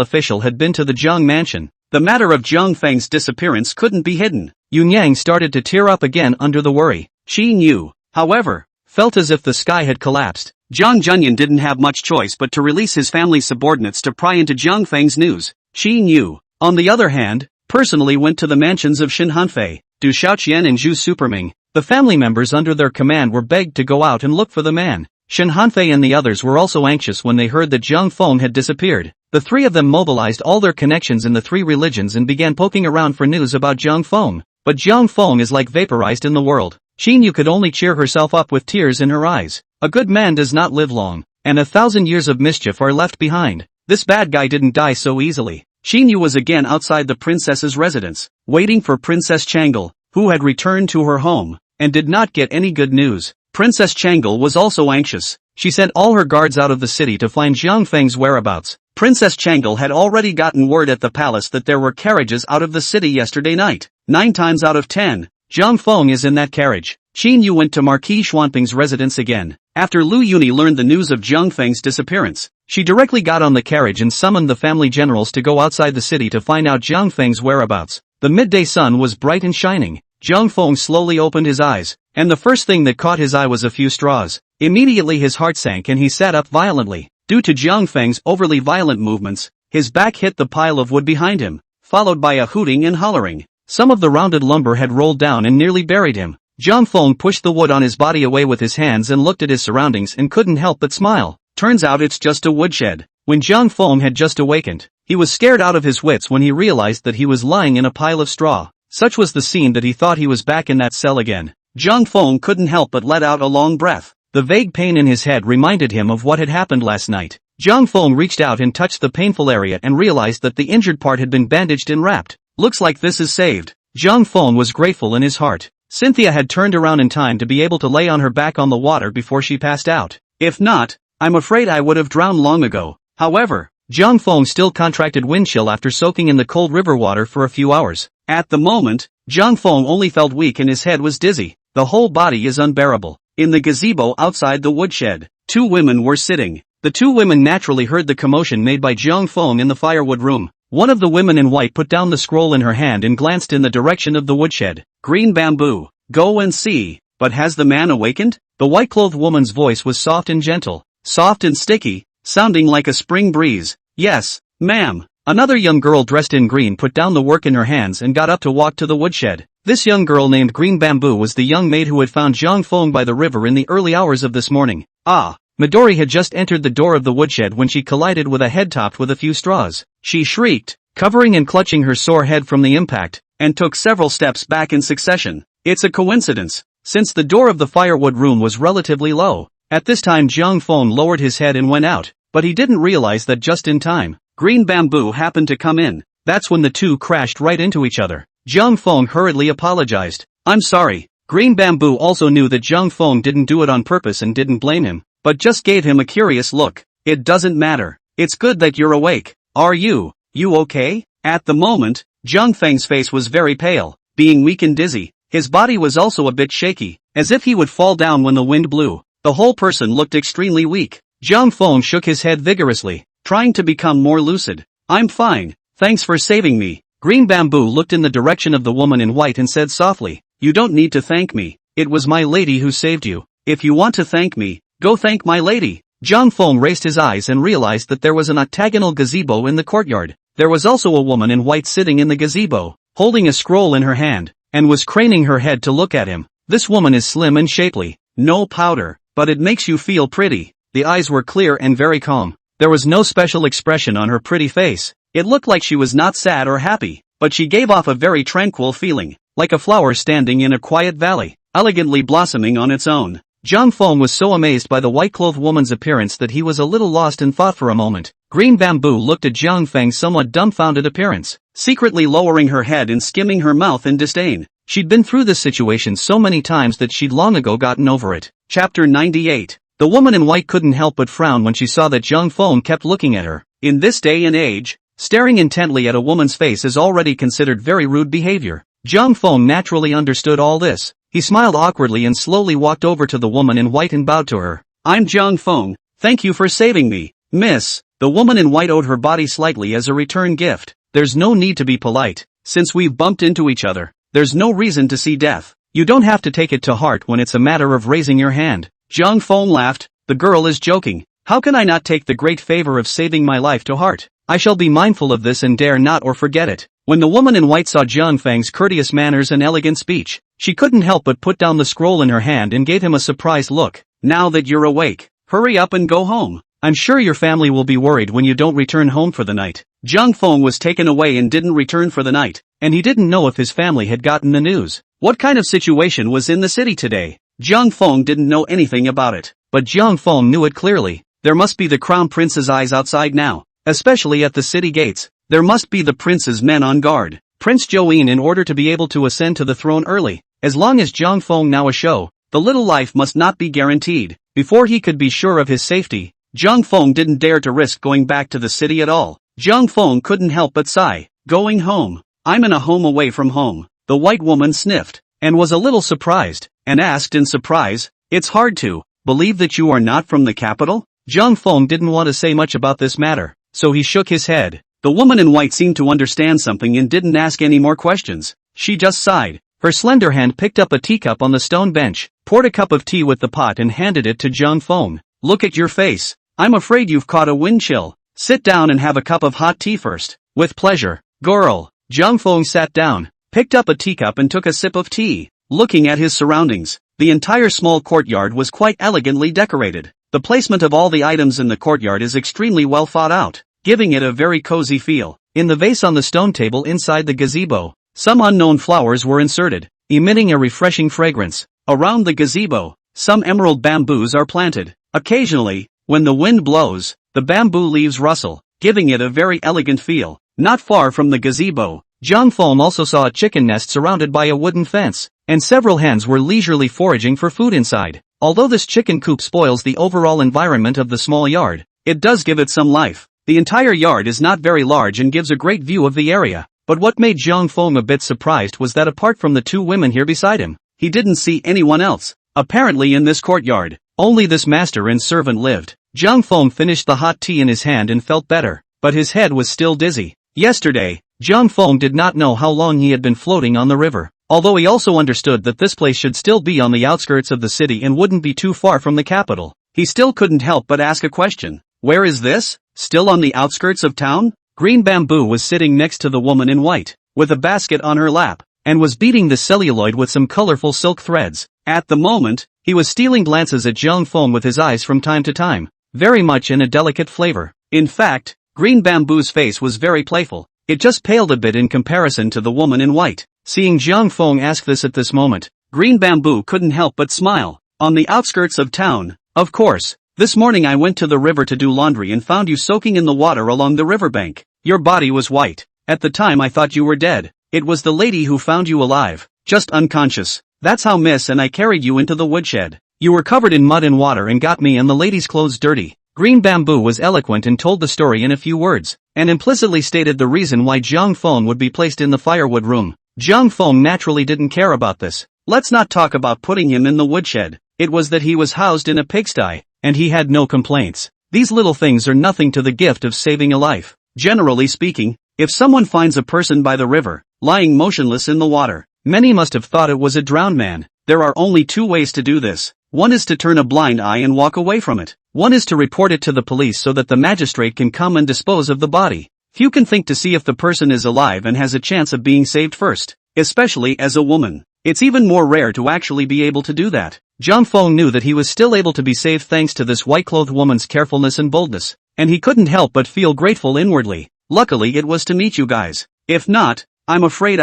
official had been to the Jiang mansion, the matter of Jiang Feng's disappearance couldn't be hidden. Yun Yang started to tear up again under the worry. Xi Yu, however, felt as if the sky had collapsed. Jiang Junyan didn't have much choice but to release his family's subordinates to pry into Jiang Feng's news. Xi Yu, on the other hand, personally went to the mansions of Shin Hanfei, Du Xiaoqian and Zhu Superming. The family members under their command were begged to go out and look for the man. Shin Hanfei and the others were also anxious when they heard that Jiang Feng had disappeared. The three of them mobilized all their connections in the three religions and began poking around for news about Jiang Feng. But Jiang Feng is like vaporized in the world. Xin Yu could only cheer herself up with tears in her eyes. A good man does not live long, and 1,000 years of mischief are left behind. This bad guy didn't die so easily. Xin Yu was again outside the princess's residence, waiting for Princess Changle, who had returned to her home, and did not get any good news. Princess Changle was also anxious. She sent all her guards out of the city to find Jiang Feng's whereabouts. Princess Changle had already gotten word at the palace that there were carriages out of the city yesterday night. 9 times out of 10, Jiang Feng is in that carriage. Xin Yu went to Marquis Xuanping's residence again. After Lu Yuni learned the news of Jiang Feng's disappearance, she directly got on the carriage and summoned the family generals to go outside the city to find out Jiang Feng's whereabouts. The midday sun was bright and shining. Jiang Feng slowly opened his eyes, and the first thing that caught his eye was a few straws. Immediately his heart sank and he sat up violently. Due to Jiang Feng's overly violent movements, his back hit the pile of wood behind him, followed by a hooting and hollering. Some of the rounded lumber had rolled down and nearly buried him. Jiang Feng pushed the wood on his body away with his hands and looked at his surroundings and couldn't help but smile. Turns out it's just a woodshed. When Jiang Feng had just awakened, he was scared out of his wits when he realized that he was lying in a pile of straw. Such was the scene that he thought he was back in that cell again. Jiang Feng couldn't help but let out a long breath. The vague pain in his head reminded him of what had happened last night. Jiang Feng reached out and touched the painful area and realized that the injured part had been bandaged and wrapped. Looks like this is saved. Jiang Feng was grateful in his heart. Cynthia had turned around in time to be able to lay on her back on the water before she passed out. If not, I'm afraid I would have drowned long ago. However, Jiang Feng still contracted wind chill after soaking in the cold river water for a few hours. At the moment, Jiang Feng only felt weak and his head was dizzy. The whole body is unbearable. In the gazebo outside the woodshed, 2 women were sitting. The 2 women naturally heard the commotion made by Jiang Feng in the firewood room. One of the women in white put down the scroll in her hand and glanced in the direction of the woodshed. Green bamboo, go and see. But has the man awakened? The white-clothed woman's voice was soft and gentle, soft and sticky, sounding like a spring breeze. Yes, ma'am. Another young girl dressed in green put down the work in her hands and got up to walk to the woodshed. This young girl named Green Bamboo was the young maid who had found Jiang Feng by the river in the early hours of this morning. Ah! Midori had just entered the door of the woodshed when she collided with a head topped with a few straws. She shrieked, covering and clutching her sore head from the impact, and took several steps back in succession. It's a coincidence, since the door of the firewood room was relatively low. At this time Jiang Feng lowered his head and went out, but he didn't realize that just in time, Green Bamboo happened to come in. That's when the two crashed right into each other. Jiang Feng hurriedly apologized. I'm sorry. Green Bamboo also knew that Jiang Feng didn't do it on purpose and didn't blame him, but just gave him a curious look. It doesn't matter. It's good that you're awake. Are you okay? At the moment, Jiang Feng's face was very pale, being weak and dizzy. His body was also a bit shaky, as if he would fall down when the wind blew. The whole person looked extremely weak. Jiang Feng shook his head vigorously, trying to become more lucid. I'm fine, thanks for saving me. Green Bamboo looked in the direction of the woman in white and said softly, you don't need to thank me. It was my lady who saved you. If you want to thank me, go thank my lady. Jiang Feng raised his eyes and realized that there was an octagonal gazebo in the courtyard. There was also a woman in white sitting in the gazebo, holding a scroll in her hand, and was craning her head to look at him. This woman is slim and shapely, no powder, but it makes you feel pretty. The eyes were clear and very calm. There was no special expression on her pretty face. It looked like she was not sad or happy, but she gave off a very tranquil feeling, like a flower standing in a quiet valley, elegantly blossoming on its own. Zhang Feng was so amazed by the white-clothed woman's appearance that he was a little lost in thought for a moment. Green Bamboo looked at Zhang Feng's somewhat dumbfounded appearance, secretly lowering her head and skimming her mouth in disdain. She'd been through this situation so many times that she'd long ago gotten over it. Chapter 98. The woman in white couldn't help but frown when she saw that Zhang Feng kept looking at her. In this day and age, staring intently at a woman's face is already considered very rude behavior. Zhang Feng naturally understood all this. He smiled awkwardly and slowly walked over to the woman in white and bowed to her. "I'm Zhang Feng. Thank you for saving me, miss." The woman in white owed her body slightly as a return gift. "There's no need to be polite. Since we've bumped into each other, there's no reason to see death. You don't have to take it to heart when it's a matter of raising your hand." Zhang Feng laughed. "The girl is joking. How can I not take the great favor of saving my life to heart? I shall be mindful of this and dare not or forget it." When the woman in white saw Zhang Feng's courteous manners and elegant speech, she couldn't help but put down the scroll in her hand and gave him a surprised look. "Now that you're awake, hurry up and go home. I'm sure your family will be worried when you don't return home for the night." Zhang Feng was taken away and didn't return for the night, and he didn't know if his family had gotten the news. What kind of situation was in the city today? Zhang Feng didn't know anything about it, but Zhang Feng knew it clearly. There must be the crown prince's eyes outside now, especially at the city gates. There must be the prince's men on guard. Prince Join in order to be able to ascend to the throne early. As long as Zhang Feng now a show, the little life must not be guaranteed. Before he could be sure of his safety, Zhang Feng didn't dare to risk going back to the city at all. Zhang Feng couldn't help but sigh. "Going home. I'm in a home away from home." The white woman sniffed, and was a little surprised, and asked in surprise, "It's hard to believe that you are not from the capital?" Zhang Feng didn't want to say much about this matter, so he shook his head. The woman in white seemed to understand something and didn't ask any more questions. She just sighed. Her slender hand picked up a teacup on the stone bench, poured a cup of tea with the pot and handed it to Zhang Feng. "Look at your face. I'm afraid you've caught a wind chill. Sit down and have a cup of hot tea first." "With pleasure, girl." Zhang Feng sat down, picked up a teacup and took a sip of tea. Looking at his surroundings, the entire small courtyard was quite elegantly decorated. The placement of all the items in the courtyard is extremely well thought out, giving it a very cozy feel. In the vase on the stone table inside the gazebo, some unknown flowers were inserted, emitting a refreshing fragrance. Around the gazebo, some emerald bamboos are planted. Occasionally, when the wind blows, the bamboo leaves rustle, giving it a very elegant feel. Not far from the gazebo, Zhang Feng also saw a chicken nest surrounded by a wooden fence, and several hens were leisurely foraging for food inside. Although this chicken coop spoils the overall environment of the small yard, it does give it some life. The entire yard is not very large and gives a great view of the area. But what made Zhang Feng a bit surprised was that apart from the two women here beside him, he didn't see anyone else. Apparently in this courtyard, only this master and servant lived. Zhang Feng finished the hot tea in his hand and felt better, but his head was still dizzy. Yesterday, Zhang Feng did not know how long he had been floating on the river, although he also understood that this place should still be on the outskirts of the city and wouldn't be too far from the capital. He still couldn't help but ask a question. Where is this? Still on the outskirts of town? Green Bamboo was sitting next to the woman in white, with a basket on her lap, and was beating the celluloid with some colorful silk threads. At the moment, he was stealing glances at Zhang Feng with his eyes from time to time, very much in a delicate flavor. In fact, Green Bamboo's face was very playful. It just paled a bit in comparison to the woman in white. Seeing Zhang Feng ask this at this moment, Green Bamboo couldn't help but smile. On the outskirts of town, of course. This morning I went to the river to do laundry and found you soaking in the water along the riverbank. Your body was white. At the time I thought you were dead. It was the lady who found you alive, just unconscious. That's how miss and I carried you into the woodshed. You were covered in mud and water and got me and the lady's clothes dirty. Green Bamboo was eloquent and told the story in a few words, and implicitly stated the reason why Zhang Feng would be placed in the firewood room. Zhang Feng naturally didn't care about this. Let's not talk about putting him in the woodshed. It was that he was housed in a pigsty, and he had no complaints. These little things are nothing to the gift of saving a life. Generally speaking, if someone finds a person by the river, lying motionless in the water, many must have thought it was a drowned man. There are only two ways to do this. One is to turn a blind eye and walk away from it. One is to report it to the police so that the magistrate can come and dispose of the body. Few can think to see if the person is alive and has a chance of being saved first, especially as a woman. It's even more rare to actually be able to do that. Zhang Feng knew that he was still able to be saved thanks to this white-clothed woman's carefulness and boldness. and he couldn't help but feel grateful inwardly. Luckily it was to meet you guys. If not, I'm afraid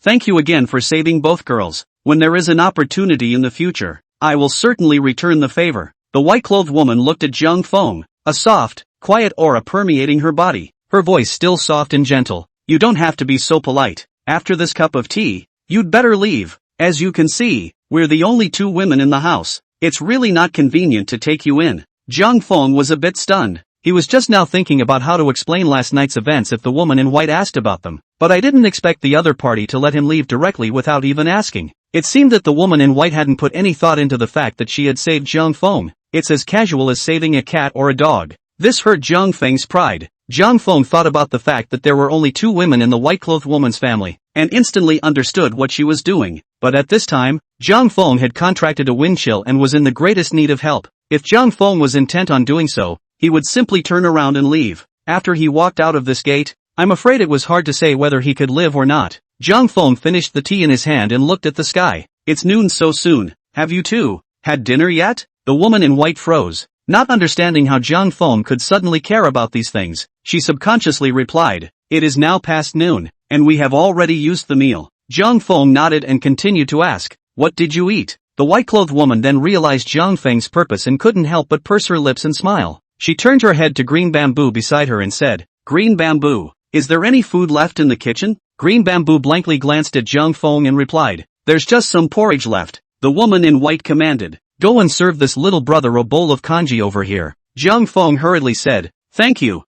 thank you again for saving both girls. When there is an opportunity in the future, I will certainly return the favor. The white-clothed woman looked at Zhang Feng, a soft, quiet aura permeating her body, her voice still soft and gentle. You don't have to be so polite. After this cup of tea, you'd better leave. As you can see, we're the only two women in the house. It's really not convenient to take you in. Zhang Feng was a bit stunned. He was just now thinking about how to explain last night's events if the woman in white asked about them, but I didn't expect the other party to let him leave directly without even asking. It seemed that the woman in white hadn't put any thought into the fact that she had saved Zhang Feng. It's as casual as saving a cat or a dog. This hurt Zhang Feng's pride. Zhang Feng thought about the fact that there were only two women in the white-clothed woman's family, and instantly understood what she was doing. But at this time, Zhang Feng had contracted a wind chill and was in the greatest need of help. If Zhang Feng was intent on doing so, he would simply turn around and leave. After he walked out of this gate, I'm afraid it was hard to say whether he could live or not. Zhang Feng finished the tea in his hand and looked at the sky. It's noon so soon. Have you two had dinner yet? The woman in white froze. Not understanding how Zhang Feng could suddenly care about these things, she subconsciously replied, it is now past noon, and we have already used the meal. Zhang Feng nodded and continued to ask, what did you eat? The white-clothed woman then realized Zhang Feng's purpose and couldn't help but purse her lips and smile. She turned her head to Green Bamboo beside her and said, Green Bamboo, is there any food left in the kitchen? Green Bamboo blankly glanced at Zhang Feng and replied, there's just some porridge left. The woman in white commanded, go and serve this little brother a bowl of congee over here. Zhang Feng hurriedly said, thank you,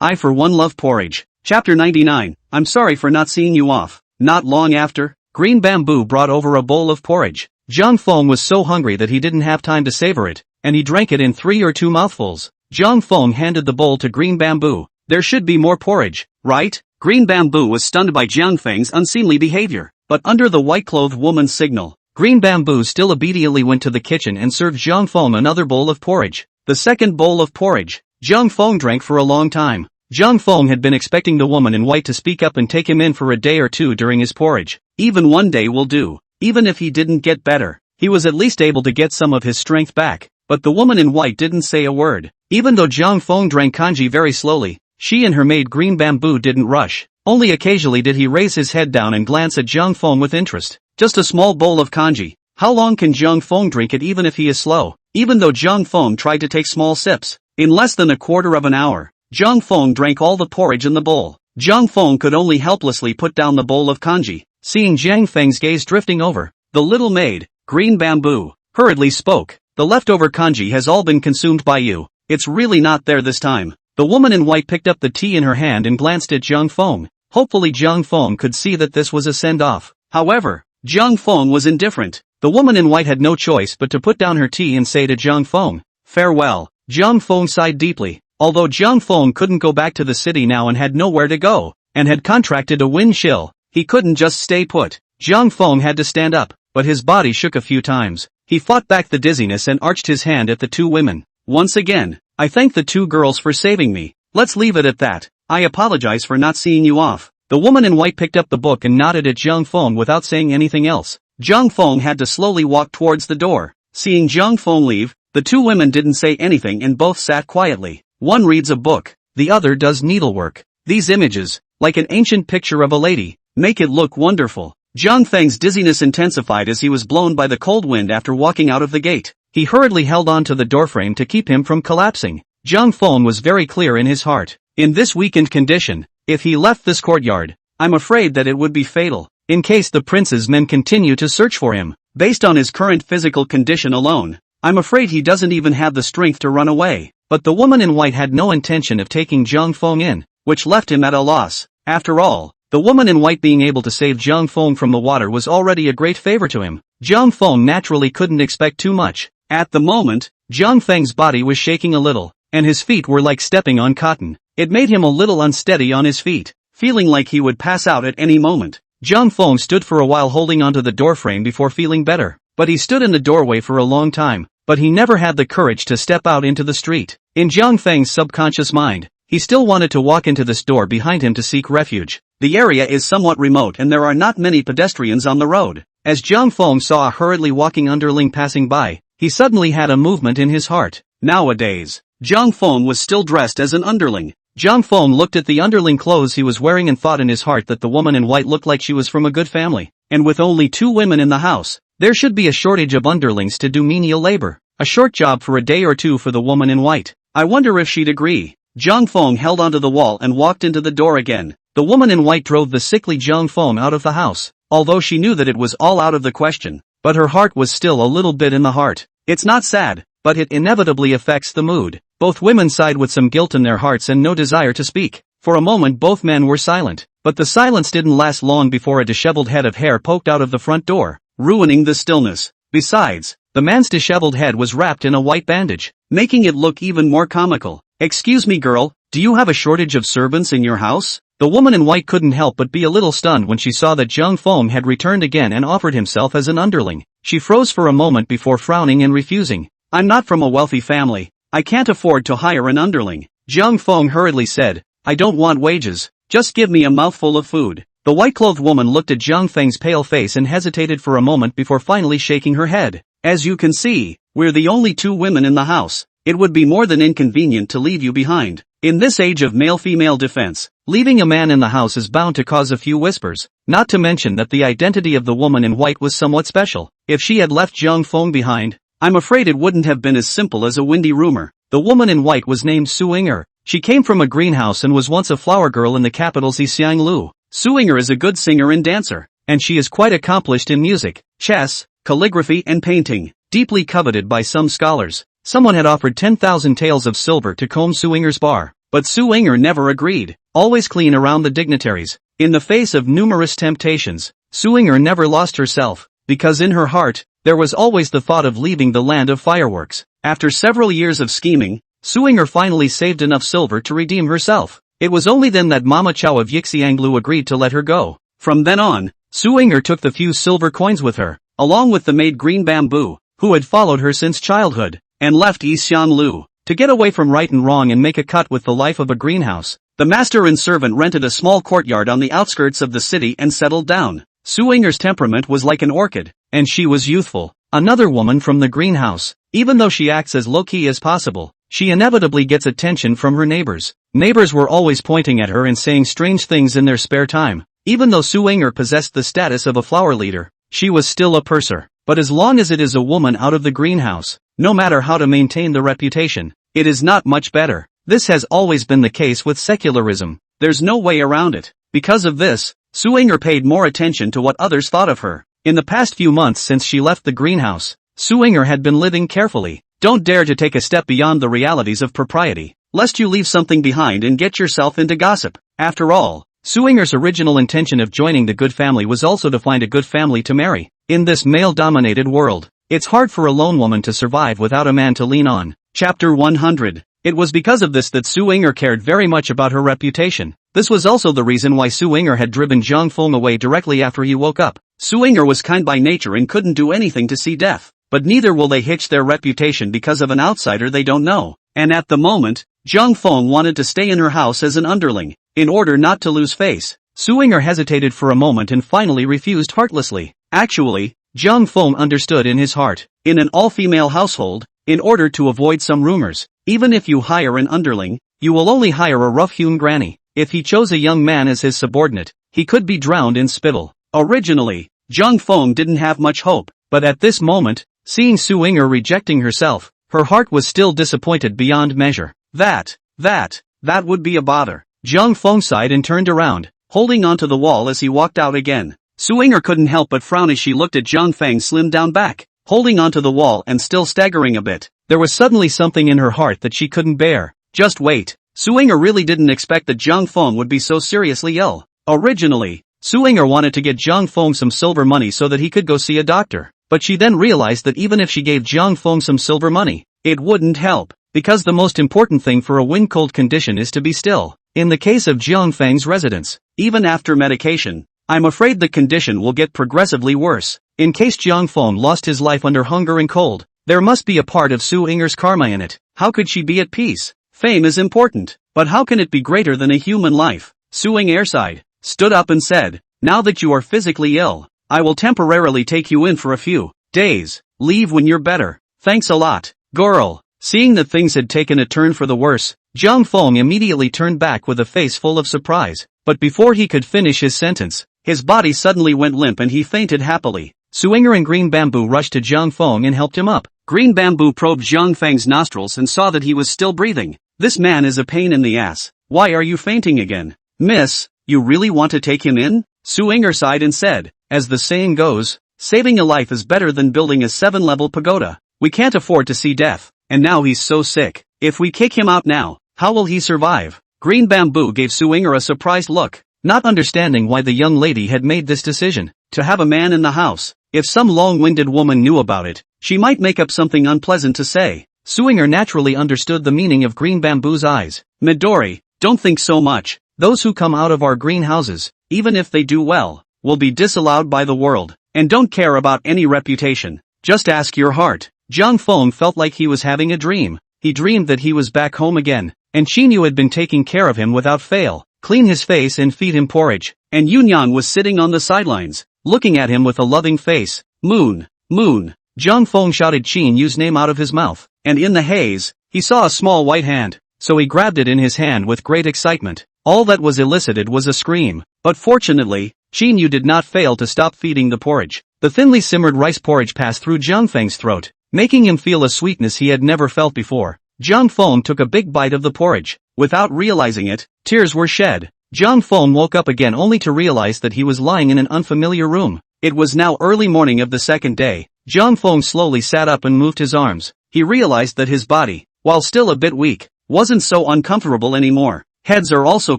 I for one love porridge. Chapter 99, I'm sorry for not seeing you off. Not long after, Green Bamboo brought over a bowl of porridge. Zhang Feng was so hungry that he didn't have time to savor it, and he drank it in 3 or 2 mouthfuls. Zhang Feng handed the bowl to Green Bamboo. There should be more porridge, right? Green Bamboo was stunned by Zhang Feng's unseemly behavior, but under the white-clothed woman's signal, Green Bamboo still obediently went to the kitchen and served Zhang Feng another bowl of porridge. The second bowl of porridge, Zhang Feng drank for a long time. Zhang Feng had been expecting the woman in white to speak up and take him in for a day or two during his porridge. Even one day will do. Even if he didn't get better, he was at least able to get some of his strength back. But the woman in white didn't say a word. Even though Zhang Feng drank congee very slowly, she and her maid Green Bamboo didn't rush. Only occasionally did he raise his head down and glance at Zhang Feng with interest. Just a small bowl of congee. How long can Zhang Feng drink it even if he is slow? Even though Zhang Feng tried to take small sips, in less than a quarter of an hour, Zhang Feng drank all the porridge in the bowl. Zhang Feng could only helplessly put down the bowl of congee. Seeing Zhang Feng's gaze drifting over, the little maid, Green Bamboo, hurriedly spoke. The leftover congee has all been consumed by you. It's really not there this time. The woman in white picked up the tea in her hand and glanced at Zhang Feng. Hopefully Zhang Feng could see that this was a send-off. However, Zhang Feng was indifferent. The woman in white had no choice but to put down her tea and say to Zhang Feng, farewell. Zhang Feng sighed deeply. Although Zhang Feng couldn't go back to the city now and had nowhere to go, and had contracted a wind chill, he couldn't just stay put. Zhang Feng had to stand up, but his body shook a few times. He fought back the dizziness and arched his hand at the two women. Once again, I thank the two girls for saving me. Let's leave it at that. I apologize for not seeing you off. The woman in white picked up the book and nodded at Zhang Feng without saying anything else. Zhang Feng had to slowly walk towards the door. Seeing Zhang Feng leave, the two women didn't say anything and both sat quietly. One reads a book, the other does needlework. These images, like an ancient picture of a lady, make it look wonderful. Zhang Feng's dizziness intensified as he was blown by the cold wind after walking out of the gate. He hurriedly held on to the doorframe to keep him from collapsing. Zhang Feng was very clear in his heart. In this weakened condition, if he left this courtyard, I'm afraid that it would be fatal. In case the prince's men continue to search for him, based on his current physical condition alone, I'm afraid he doesn't even have the strength to run away. But the woman in white had no intention of taking Zhang Feng in, which left him at a loss. After all, the woman in white being able to save Zhang Feng from the water was already a great favor to him. Zhang Feng naturally couldn't expect too much. At the moment, Zhang Feng's body was shaking a little, and his feet were like stepping on cotton. It made him a little unsteady on his feet, feeling like he would pass out at any moment. Zhang Feng stood for a while holding onto the doorframe before feeling better, but he stood in the doorway for a long time, but he never had the courage to step out into the street. In Zhang Feng's subconscious mind, he still wanted to walk into this door behind him to seek refuge. The area is somewhat remote and there are not many pedestrians on the road. As Zhang Feng saw a hurriedly walking underling passing by, he suddenly had a movement in his heart. Nowadays, Jiang Feng was still dressed as an underling. Jiang Feng looked at the underling clothes he was wearing and thought in his heart that the woman in white looked like she was from a good family. And with only 2 women in the house, there should be a shortage of underlings to do menial labor. A short job for a day or 2 for the woman in white. I wonder if she'd agree. Jiang Feng held onto the wall and walked into the door again. The woman in white drove the sickly Jiang Feng out of the house, although she knew that it was all out of the question. But her heart was still a little bit in the heart. It's not sad, but it inevitably affects the mood. Both women sighed with some guilt in their hearts and no desire to speak. For a moment both men were silent, but the silence didn't last long before a disheveled head of hair poked out of the front door, ruining the stillness. Besides, the man's disheveled head was wrapped in a white bandage, making it look even more comical. "Excuse me, girl, do you have a shortage of servants in your house?" The woman in white couldn't help but be a little stunned when she saw that Jiang Feng had returned again and offered himself as an underling. She froze for a moment before frowning and refusing. "I'm not from a wealthy family. I can't afford to hire an underling," Jiang Feng hurriedly said. "I don't want wages, just give me a mouthful of food." The white-clothed woman looked at Jiang Feng's pale face and hesitated for a moment before finally shaking her head. "As you can see, we're the only 2 women in the house. It would be more than inconvenient to leave you behind. In this age of male-female defense, leaving a man in the house is bound to cause a few whispers, not to mention that the identity of the woman in white was somewhat special. If she had left Jiang Feng behind, I'm afraid it wouldn't have been as simple as a windy rumor. The woman in white was named Suinger. She came from a greenhouse and was once a flower girl in the capital's Xianglu. Suinger is a good singer and dancer, and she is quite accomplished in music, chess, calligraphy and painting, deeply coveted by some scholars. Someone had offered 10,000 taels of silver to comb Suinger's bar, but Suinger never agreed, always clean around the dignitaries. In the face of numerous temptations, Suinger never lost herself, because in her heart, there was always the thought of leaving the land of fireworks. After several years of scheming, Suinger finally saved enough silver to redeem herself. It was only then that Mama Chow of Yixianglu agreed to let her go. From then on, Suinger took the few silver coins with her, along with the maid Green Bamboo, who had followed her since childhood, and left Xianglu to get away from right and wrong and make a cut with the life of a greenhouse. The master and servant rented a small courtyard on the outskirts of the city and settled down. Suinger's temperament was like an orchid, and she was youthful. Another woman from the greenhouse, even though she acts as low-key as possible, she inevitably gets attention from her neighbors. Neighbors were always pointing at her and saying strange things in their spare time. Even though Suinger possessed the status of a flower leader, she was still a purser. But as long as it is a woman out of the greenhouse, no matter how to maintain the reputation, it is not much better. This has always been the case with secularism. There's no way around it. Because of this, Suinger paid more attention to what others thought of her. In the past few months since she left the greenhouse, Suinger had been living carefully. Don't dare to take a step beyond the realities of propriety, lest you leave something behind and get yourself into gossip. After all, Suinger's original intention of joining the good family was also to find a good family to marry. In this male-dominated world, it's hard for a lone woman to survive without a man to lean on. Chapter 100. It was because of this that Suinger cared very much about her reputation. This was also the reason why Suinger had driven Jiang Feng away directly after he woke up. Suinger was kind by nature and couldn't do anything to see death, but neither will they hitch their reputation because of an outsider they don't know. And at the moment, Jiang Feng wanted to stay in her house as an underling, in order not to lose face. Suinger hesitated for a moment and finally refused heartlessly. Actually, Jiang Feng understood in his heart, in an all-female household, in order to avoid some rumors, even if you hire an underling, you will only hire a rough-hewn granny. If he chose a young man as his subordinate, he could be drowned in spittle. Originally, Jiang Feng didn't have much hope, but at this moment, seeing Suinger rejecting herself, her heart was still disappointed beyond measure. That would be a bother. Jiang Feng sighed and turned around, holding onto the wall as he walked out again. Suinger couldn't help but frown as she looked at Jiang Feng's slimmed-down back, holding onto the wall and still staggering a bit. There was suddenly something in her heart that she couldn't bear. Just wait. Suinger really didn't expect that Jiang Feng would be so seriously ill. Originally, Suinger wanted to get Jiang Feng some silver money so that he could go see a doctor. But she then realized that even if she gave Jiang Feng some silver money, it wouldn't help, because the most important thing for a wind-cold condition is to be still. In the case of Jiang Feng's residents, even after medication, I'm afraid the condition will get progressively worse. In case Jiang Feng lost his life under hunger and cold, there must be a part of Suinger's karma in it. How could she be at peace? Fame is important, but how can it be greater than a human life? Suinger sighed, stood up and said, "Now that you are physically ill, I will temporarily take you in for a few days. Leave when you're better. Thanks a lot, girl." Seeing that things had taken a turn for the worse, Zhang Feng immediately turned back with a face full of surprise. But before he could finish his sentence, his body suddenly went limp and he fainted happily. Suinger and Green Bamboo rushed to Zhang Feng and helped him up. Green Bamboo probed Zhang Feng's nostrils and saw that he was still breathing. This man is a pain in the ass. Why are you fainting again? Miss, you really want to take him in? Suinger sighed and said, as the saying goes, saving a life is better than building a 7-level pagoda. We can't afford to see death. And now he's so sick. If we kick him out now, how will he survive? Green Bamboo gave Suinger a surprised look, not understanding why the young lady had made this decision. To have a man in the house. If some long-winded woman knew about it, she might make up something unpleasant to say. Suinger naturally understood the meaning of Green Bamboo's eyes. Midori, don't think so much. Those who come out of our greenhouses, even if they do well, will be disallowed by the world, and don't care about any reputation. Just ask your heart. Zhang Feng felt like he was having a dream. He dreamed that he was back home again, and Qinyu had been taking care of him without fail, clean his face and feed him porridge, and Yunyang was sitting on the sidelines, looking at him with a loving face. Moon, moon. Zhang Feng shouted Qinyu's name out of his mouth, and in the haze, he saw a small white hand, so he grabbed it in his hand with great excitement. All that was elicited was a scream, but fortunately, Qinyu did not fail to stop feeding the porridge. The thinly simmered rice porridge passed through Zhang Feng's throat, making him feel a sweetness he had never felt before. Zhang Feng took a big bite of the porridge. Without realizing it, tears were shed. Zhang Feng woke up again only to realize that he was lying in an unfamiliar room. It was now early morning of the second day. Zhang Feng slowly sat up and moved his arms. He realized that his body, while still a bit weak, wasn't so uncomfortable anymore. Heads are also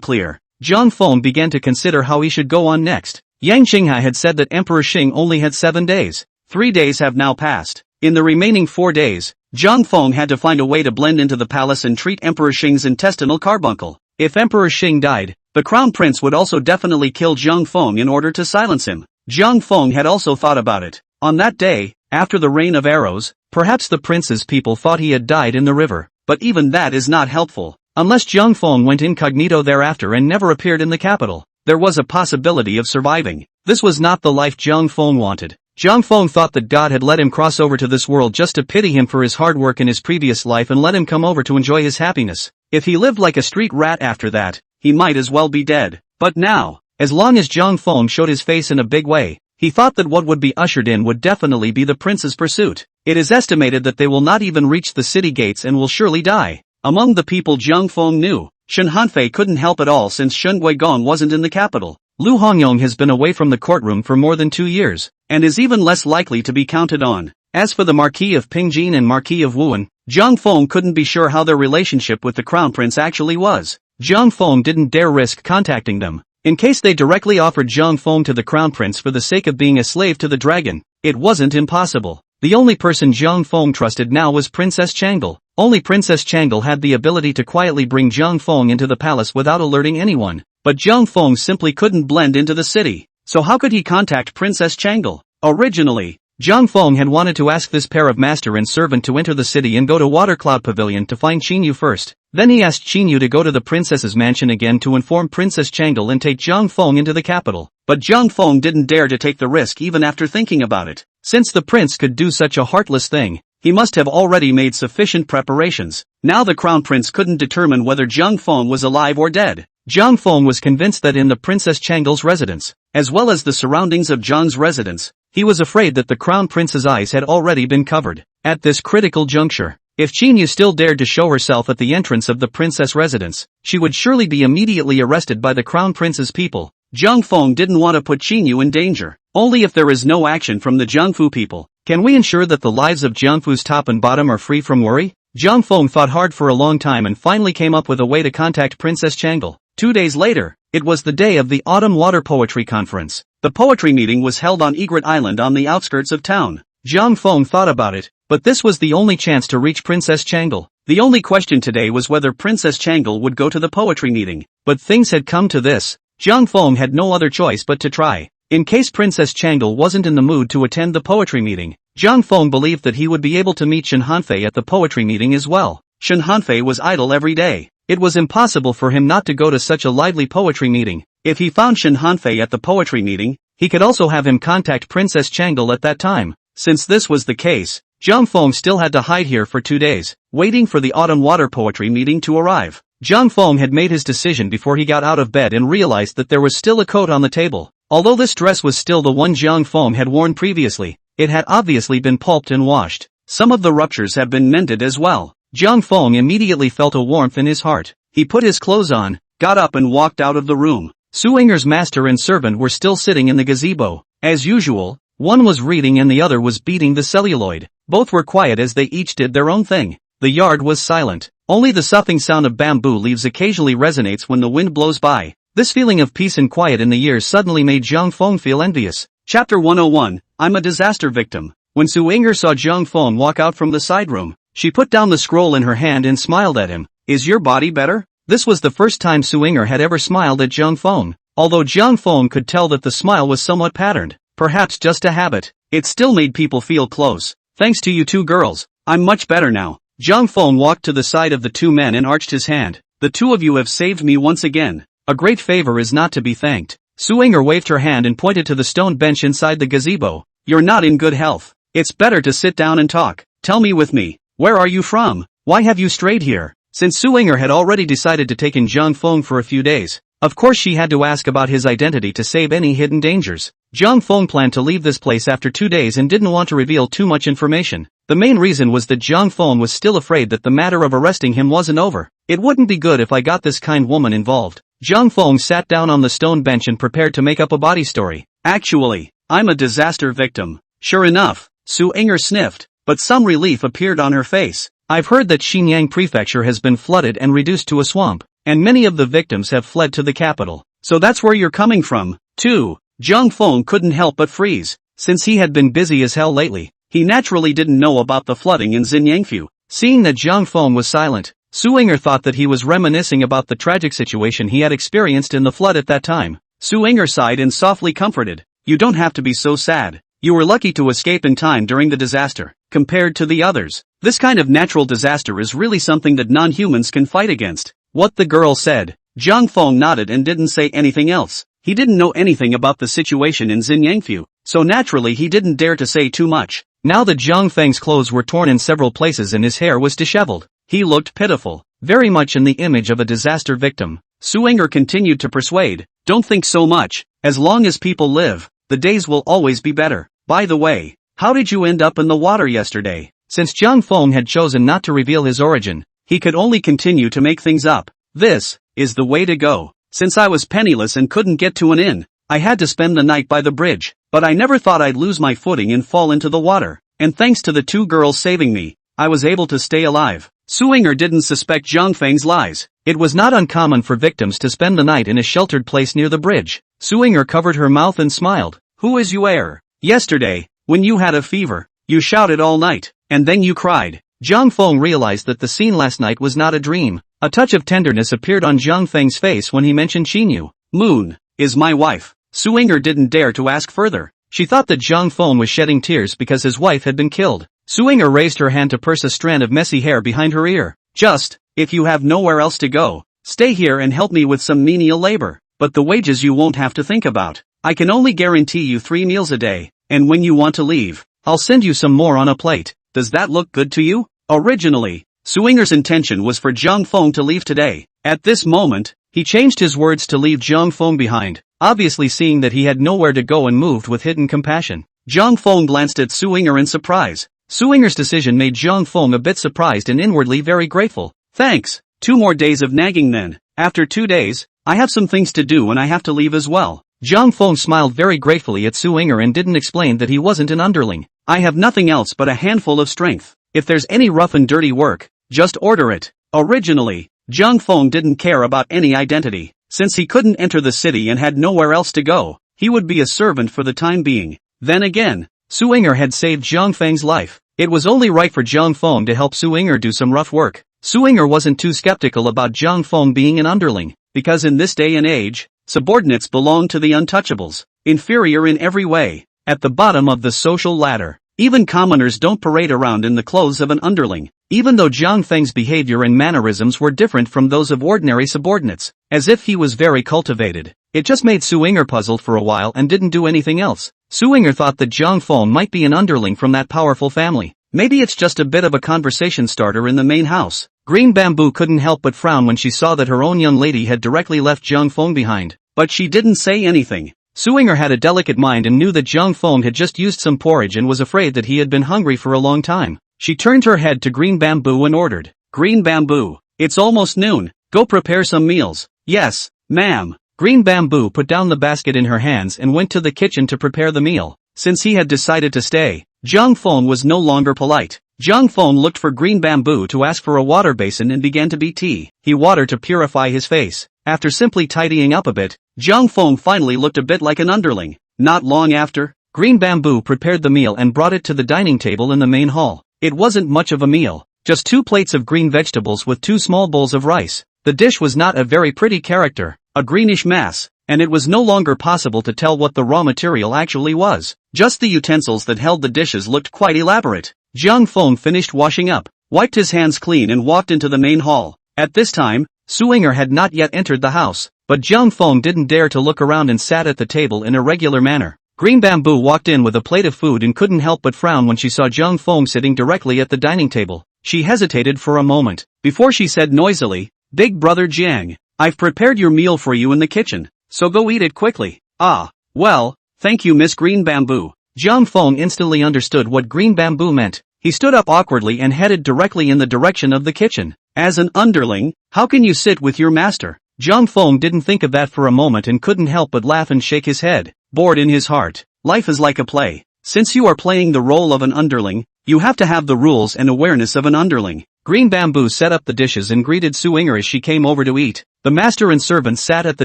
clear. Zhang Feng began to consider how he should go on next. Yang Qinghai had said that Emperor Xing only had 7 days. 3 days have now passed. In the remaining 4 days, Zhang Feng had to find a way to blend into the palace and treat Emperor Xing's intestinal carbuncle. If Emperor Xing died, the crown prince would also definitely kill Zhang Feng in order to silence him. Zhang Feng had also thought about it. On that day, after the rain of arrows, perhaps the prince's people thought he had died in the river, but even that is not helpful. Unless Zhang Feng went incognito thereafter and never appeared in the capital, there was a possibility of surviving. This was not the life Zhang Feng wanted. Zhang Feng thought that God had let him cross over to this world just to pity him for his hard work in his previous life and let him come over to enjoy his happiness. If he lived like a street rat after that, he might as well be dead. But now, as long as Zhang Feng showed his face in a big way, he thought that what would be ushered in would definitely be the prince's pursuit. It is estimated that they will not even reach the city gates and will surely die. Among the people Zhang Feng knew, Shen Hanfei couldn't help at all since Shen Guigong wasn't in the capital. Lu Hongyong has been away from the courtroom for more than 2 years, and is even less likely to be counted on. As for the Marquis of Pingjin and Marquis of Wuan, Zhang Feng couldn't be sure how their relationship with the crown prince actually was. Zhang Feng didn't dare risk contacting them. In case they directly offered Zhang Feng to the crown prince for the sake of being a slave to the dragon, it wasn't impossible. The only person Zhang Feng trusted now was Princess Changle. Only Princess Changle had the ability to quietly bring Zhang Feng into the palace without alerting anyone. But Zhang Feng simply couldn't blend into the city. So how could he contact Princess Changle? Originally, Zhang Feng had wanted to ask this pair of master and servant to enter the city and go to Watercloud Pavilion to find Qinyu first. Then he asked Qinyu to go to the princess's mansion again to inform Princess Changle and take Zhang Feng into the capital. But Zhang Feng didn't dare to take the risk even after thinking about it. Since the prince could do such a heartless thing, he must have already made sufficient preparations. Now the crown prince couldn't determine whether Zhang Feng was alive or dead. Zhang Feng was convinced that in the Princess Changle's residence, as well as the surroundings of Zhang's residence, he was afraid that the crown prince's eyes had already been covered. At this critical juncture, if Qinyu still dared to show herself at the entrance of the princess residence, she would surely be immediately arrested by the crown prince's people. Zhang Feng didn't want to put Qinyu in danger. Only if there is no action from the Jiangfu people, can we ensure that the lives of Jiangfu's top and bottom are free from worry? Zhang Feng thought hard for a long time and finally came up with a way to contact Princess Changle. 2 days later, it was the day of the Autumn Water Poetry Conference. The poetry meeting was held on Egret Island on the outskirts of town. Zhang Feng thought about it, but this was the only chance to reach Princess Changle. The only question today was whether Princess Changle would go to the poetry meeting. But things had come to this. Zhang Feng had no other choice but to try. In case Princess Changle wasn't in the mood to attend the poetry meeting, Zhang Feng believed that he would be able to meet Shen Hanfei at the poetry meeting as well. Shen Hanfei was idle every day. It was impossible for him not to go to such a lively poetry meeting. If he found Shen Hanfei at the poetry meeting, he could also have him contact Princess Changle at that time. Since this was the case, Zhang Feng still had to hide here for 2 days, waiting for the autumn water poetry meeting to arrive. Zhang Feng had made his decision before he got out of bed and realized that there was still a coat on the table. Although this dress was still the one Zhang Feng had worn previously, it had obviously been pulped and washed. Some of the ruptures had been mended as well. Zhang Feng immediately felt a warmth in his heart. He put his clothes on, got up and walked out of the room. Su Yinger's master and servant were still sitting in the gazebo. As usual, one was reading and the other was beating the celluloid. Both were quiet as they each did their own thing. The yard was silent. Only the soughing sound of bamboo leaves occasionally resonates when the wind blows by. This feeling of peace and quiet in the years suddenly made Zhang Feng feel envious. Chapter 101, I'm a disaster victim. When Su Yinger saw Zhang Feng walk out from the side room, she put down the scroll in her hand and smiled at him. Is your body better? This was the first time Su Yinger had ever smiled at Zhang Feng. Although Zhang Feng could tell that the smile was somewhat patterned, perhaps just a habit, it still made people feel close. Thanks to you two girls, I'm much better now. Zhang Feng walked to the side of the two men and arched his hand. The two of you have saved me once again. A great favor is not to be thanked. Su Yinger waved her hand and pointed to the stone bench inside the gazebo. You're not in good health. It's better to sit down and talk. Tell me with me. Where are you from? Why have you strayed here? Since Su Yinger had already decided to take in Zhang Feng for a few days, of course she had to ask about his identity to save any hidden dangers. Zhang Feng planned to leave this place after 2 days and didn't want to reveal too much information. The main reason was that Zhang Feng was still afraid that the matter of arresting him wasn't over. It wouldn't be good if I got this kind woman involved. Zhang Feng sat down on the stone bench and prepared to make up a body story. Actually, I'm a disaster victim. Sure enough, Su Yinger sniffed, but some relief appeared on her face. I've heard that Xinyang Prefecture has been flooded and reduced to a swamp, and many of the victims have fled to the capital. So that's where you're coming from, too. Zhang Feng couldn't help but freeze. Since he had been busy as hell lately, he naturally didn't know about the flooding in Xinyangfu. Seeing that Zhang Feng was silent, Su Yinger thought that he was reminiscing about the tragic situation he had experienced in the flood at that time. Su Yinger sighed and softly comforted. You don't have to be so sad. You were lucky to escape in time during the disaster. Compared to the others, this kind of natural disaster is really something that non-humans can fight against. What the girl said. Zhang Feng nodded and didn't say anything else. He didn't know anything about the situation in Xinyangfu, so naturally he didn't dare to say too much. Now that Zhang Feng's clothes were torn in several places and his hair was disheveled, he looked pitiful, very much in the image of a disaster victim. Su Yinger continued to persuade, don't think so much. As long as people live, the days will always be better. By the way, how did you end up in the water yesterday? Since Zhang Feng had chosen not to reveal his origin, he could only continue to make things up. This is the way to go. Since I was penniless and couldn't get to an inn, I had to spend the night by the bridge, but I never thought I'd lose my footing and fall into the water. And thanks to the two girls saving me, I was able to stay alive. Su Yinger didn't suspect Zhang Feng's lies. It was not uncommon for victims to spend the night in a sheltered place near the bridge. Su Yinger covered her mouth and smiled. Who is you heir? Yesterday, when you had a fever, you shouted all night, and then you cried. Zhang Feng realized that the scene last night was not a dream. A touch of tenderness appeared on Zhang Feng's face when he mentioned Xinyu. Moon is my wife. Su Yinger didn't dare to ask further. She thought that Zhang Feng was shedding tears because his wife had been killed. Su Yinger raised her hand to purse a strand of messy hair behind her ear. Just, if you have nowhere else to go, stay here and help me with some menial labor. But the wages you won't have to think about. I can only guarantee you 3 meals a day, and when you want to leave, I'll send you some more on a plate. Does that look good to you? Originally, Su Yinger's intention was for Zhang Feng to leave today. At this moment, he changed his words to leave Zhang Feng behind, obviously seeing that he had nowhere to go and moved with hidden compassion. Zhang Feng glanced at Su Yinger in surprise. Su Yinger's decision made Zhang Feng a bit surprised and inwardly very grateful. Thanks. 2 more days of nagging then. After 2 days, I have some things to do and I have to leave as well. Zhang Feng smiled very gratefully at Su Yinger and didn't explain that he wasn't an underling. I have nothing else but a handful of strength. If there's any rough and dirty work, just order it. Originally, Zhang Feng didn't care about any identity. Since he couldn't enter the city and had nowhere else to go, he would be a servant for the time being. Then again, Su Yinger had saved Zhang Feng's life. It was only right for Zhang Feng to help Su Yinger do some rough work. Su Yinger wasn't too skeptical about Zhang Feng being an underling, because in this day and age, subordinates belong to the untouchables, inferior in every way, at the bottom of the social ladder. Even commoners don't parade around in the clothes of an underling. Even though Zhang Feng's behavior and mannerisms were different from those of ordinary subordinates, as if he was very cultivated, it just made Su Yinger puzzled for a while and didn't do anything else. Su Yinger thought that Zhang Feng might be an underling from that powerful family. Maybe it's just a bit of a conversation starter in the main house. Green Bamboo couldn't help but frown when she saw that her own young lady had directly left Jung Fong behind. But she didn't say anything. Suinger had a delicate mind and knew that Jung Fong had just used some porridge and was afraid that he had been hungry for a long time. She turned her head to Green Bamboo and ordered, "Green Bamboo, it's almost noon. Go prepare some meals." "Yes, ma'am." Green Bamboo put down the basket in her hands and went to the kitchen to prepare the meal. Since he had decided to stay, Jung Fong was no longer polite. Jung Fong looked for Green Bamboo to ask for a water basin and began to beat tea. He water to purify his face. After simply tidying up a bit, Jung Fong finally looked a bit like an underling. Not long after, Green Bamboo prepared the meal and brought it to the dining table in the main hall. It wasn't much of a meal, just 2 plates of green vegetables with 2 small bowls of rice. The dish was not a very pretty character, a greenish mass, and it was no longer possible to tell what the raw material actually was. Just the utensils that held the dishes looked quite elaborate. Jung Fong finished washing up, wiped his hands clean and walked into the main hall. At this time, Suinger had not yet entered the house, but Jung Fong didn't dare to look around and sat at the table in a regular manner. Green Bamboo walked in with a plate of food and couldn't help but frown when she saw Jung Fong sitting directly at the dining table. She hesitated for a moment, before she said noisily, "Big brother Jiang, I've prepared your meal for you in the kitchen, so go eat it quickly." "Ah, well, thank you Miss Green Bamboo." Jung Fong instantly understood what Green Bamboo meant. He stood up awkwardly and headed directly in the direction of the kitchen. "As an underling, how can you sit with your master?" Jung Fong didn't think of that for a moment and couldn't help but laugh and shake his head, bored in his heart. Life is like a play. Since you are playing the role of an underling, you have to have the rules and awareness of an underling. Green Bamboo set up the dishes and greeted Suinger as she came over to eat. The master and servants sat at the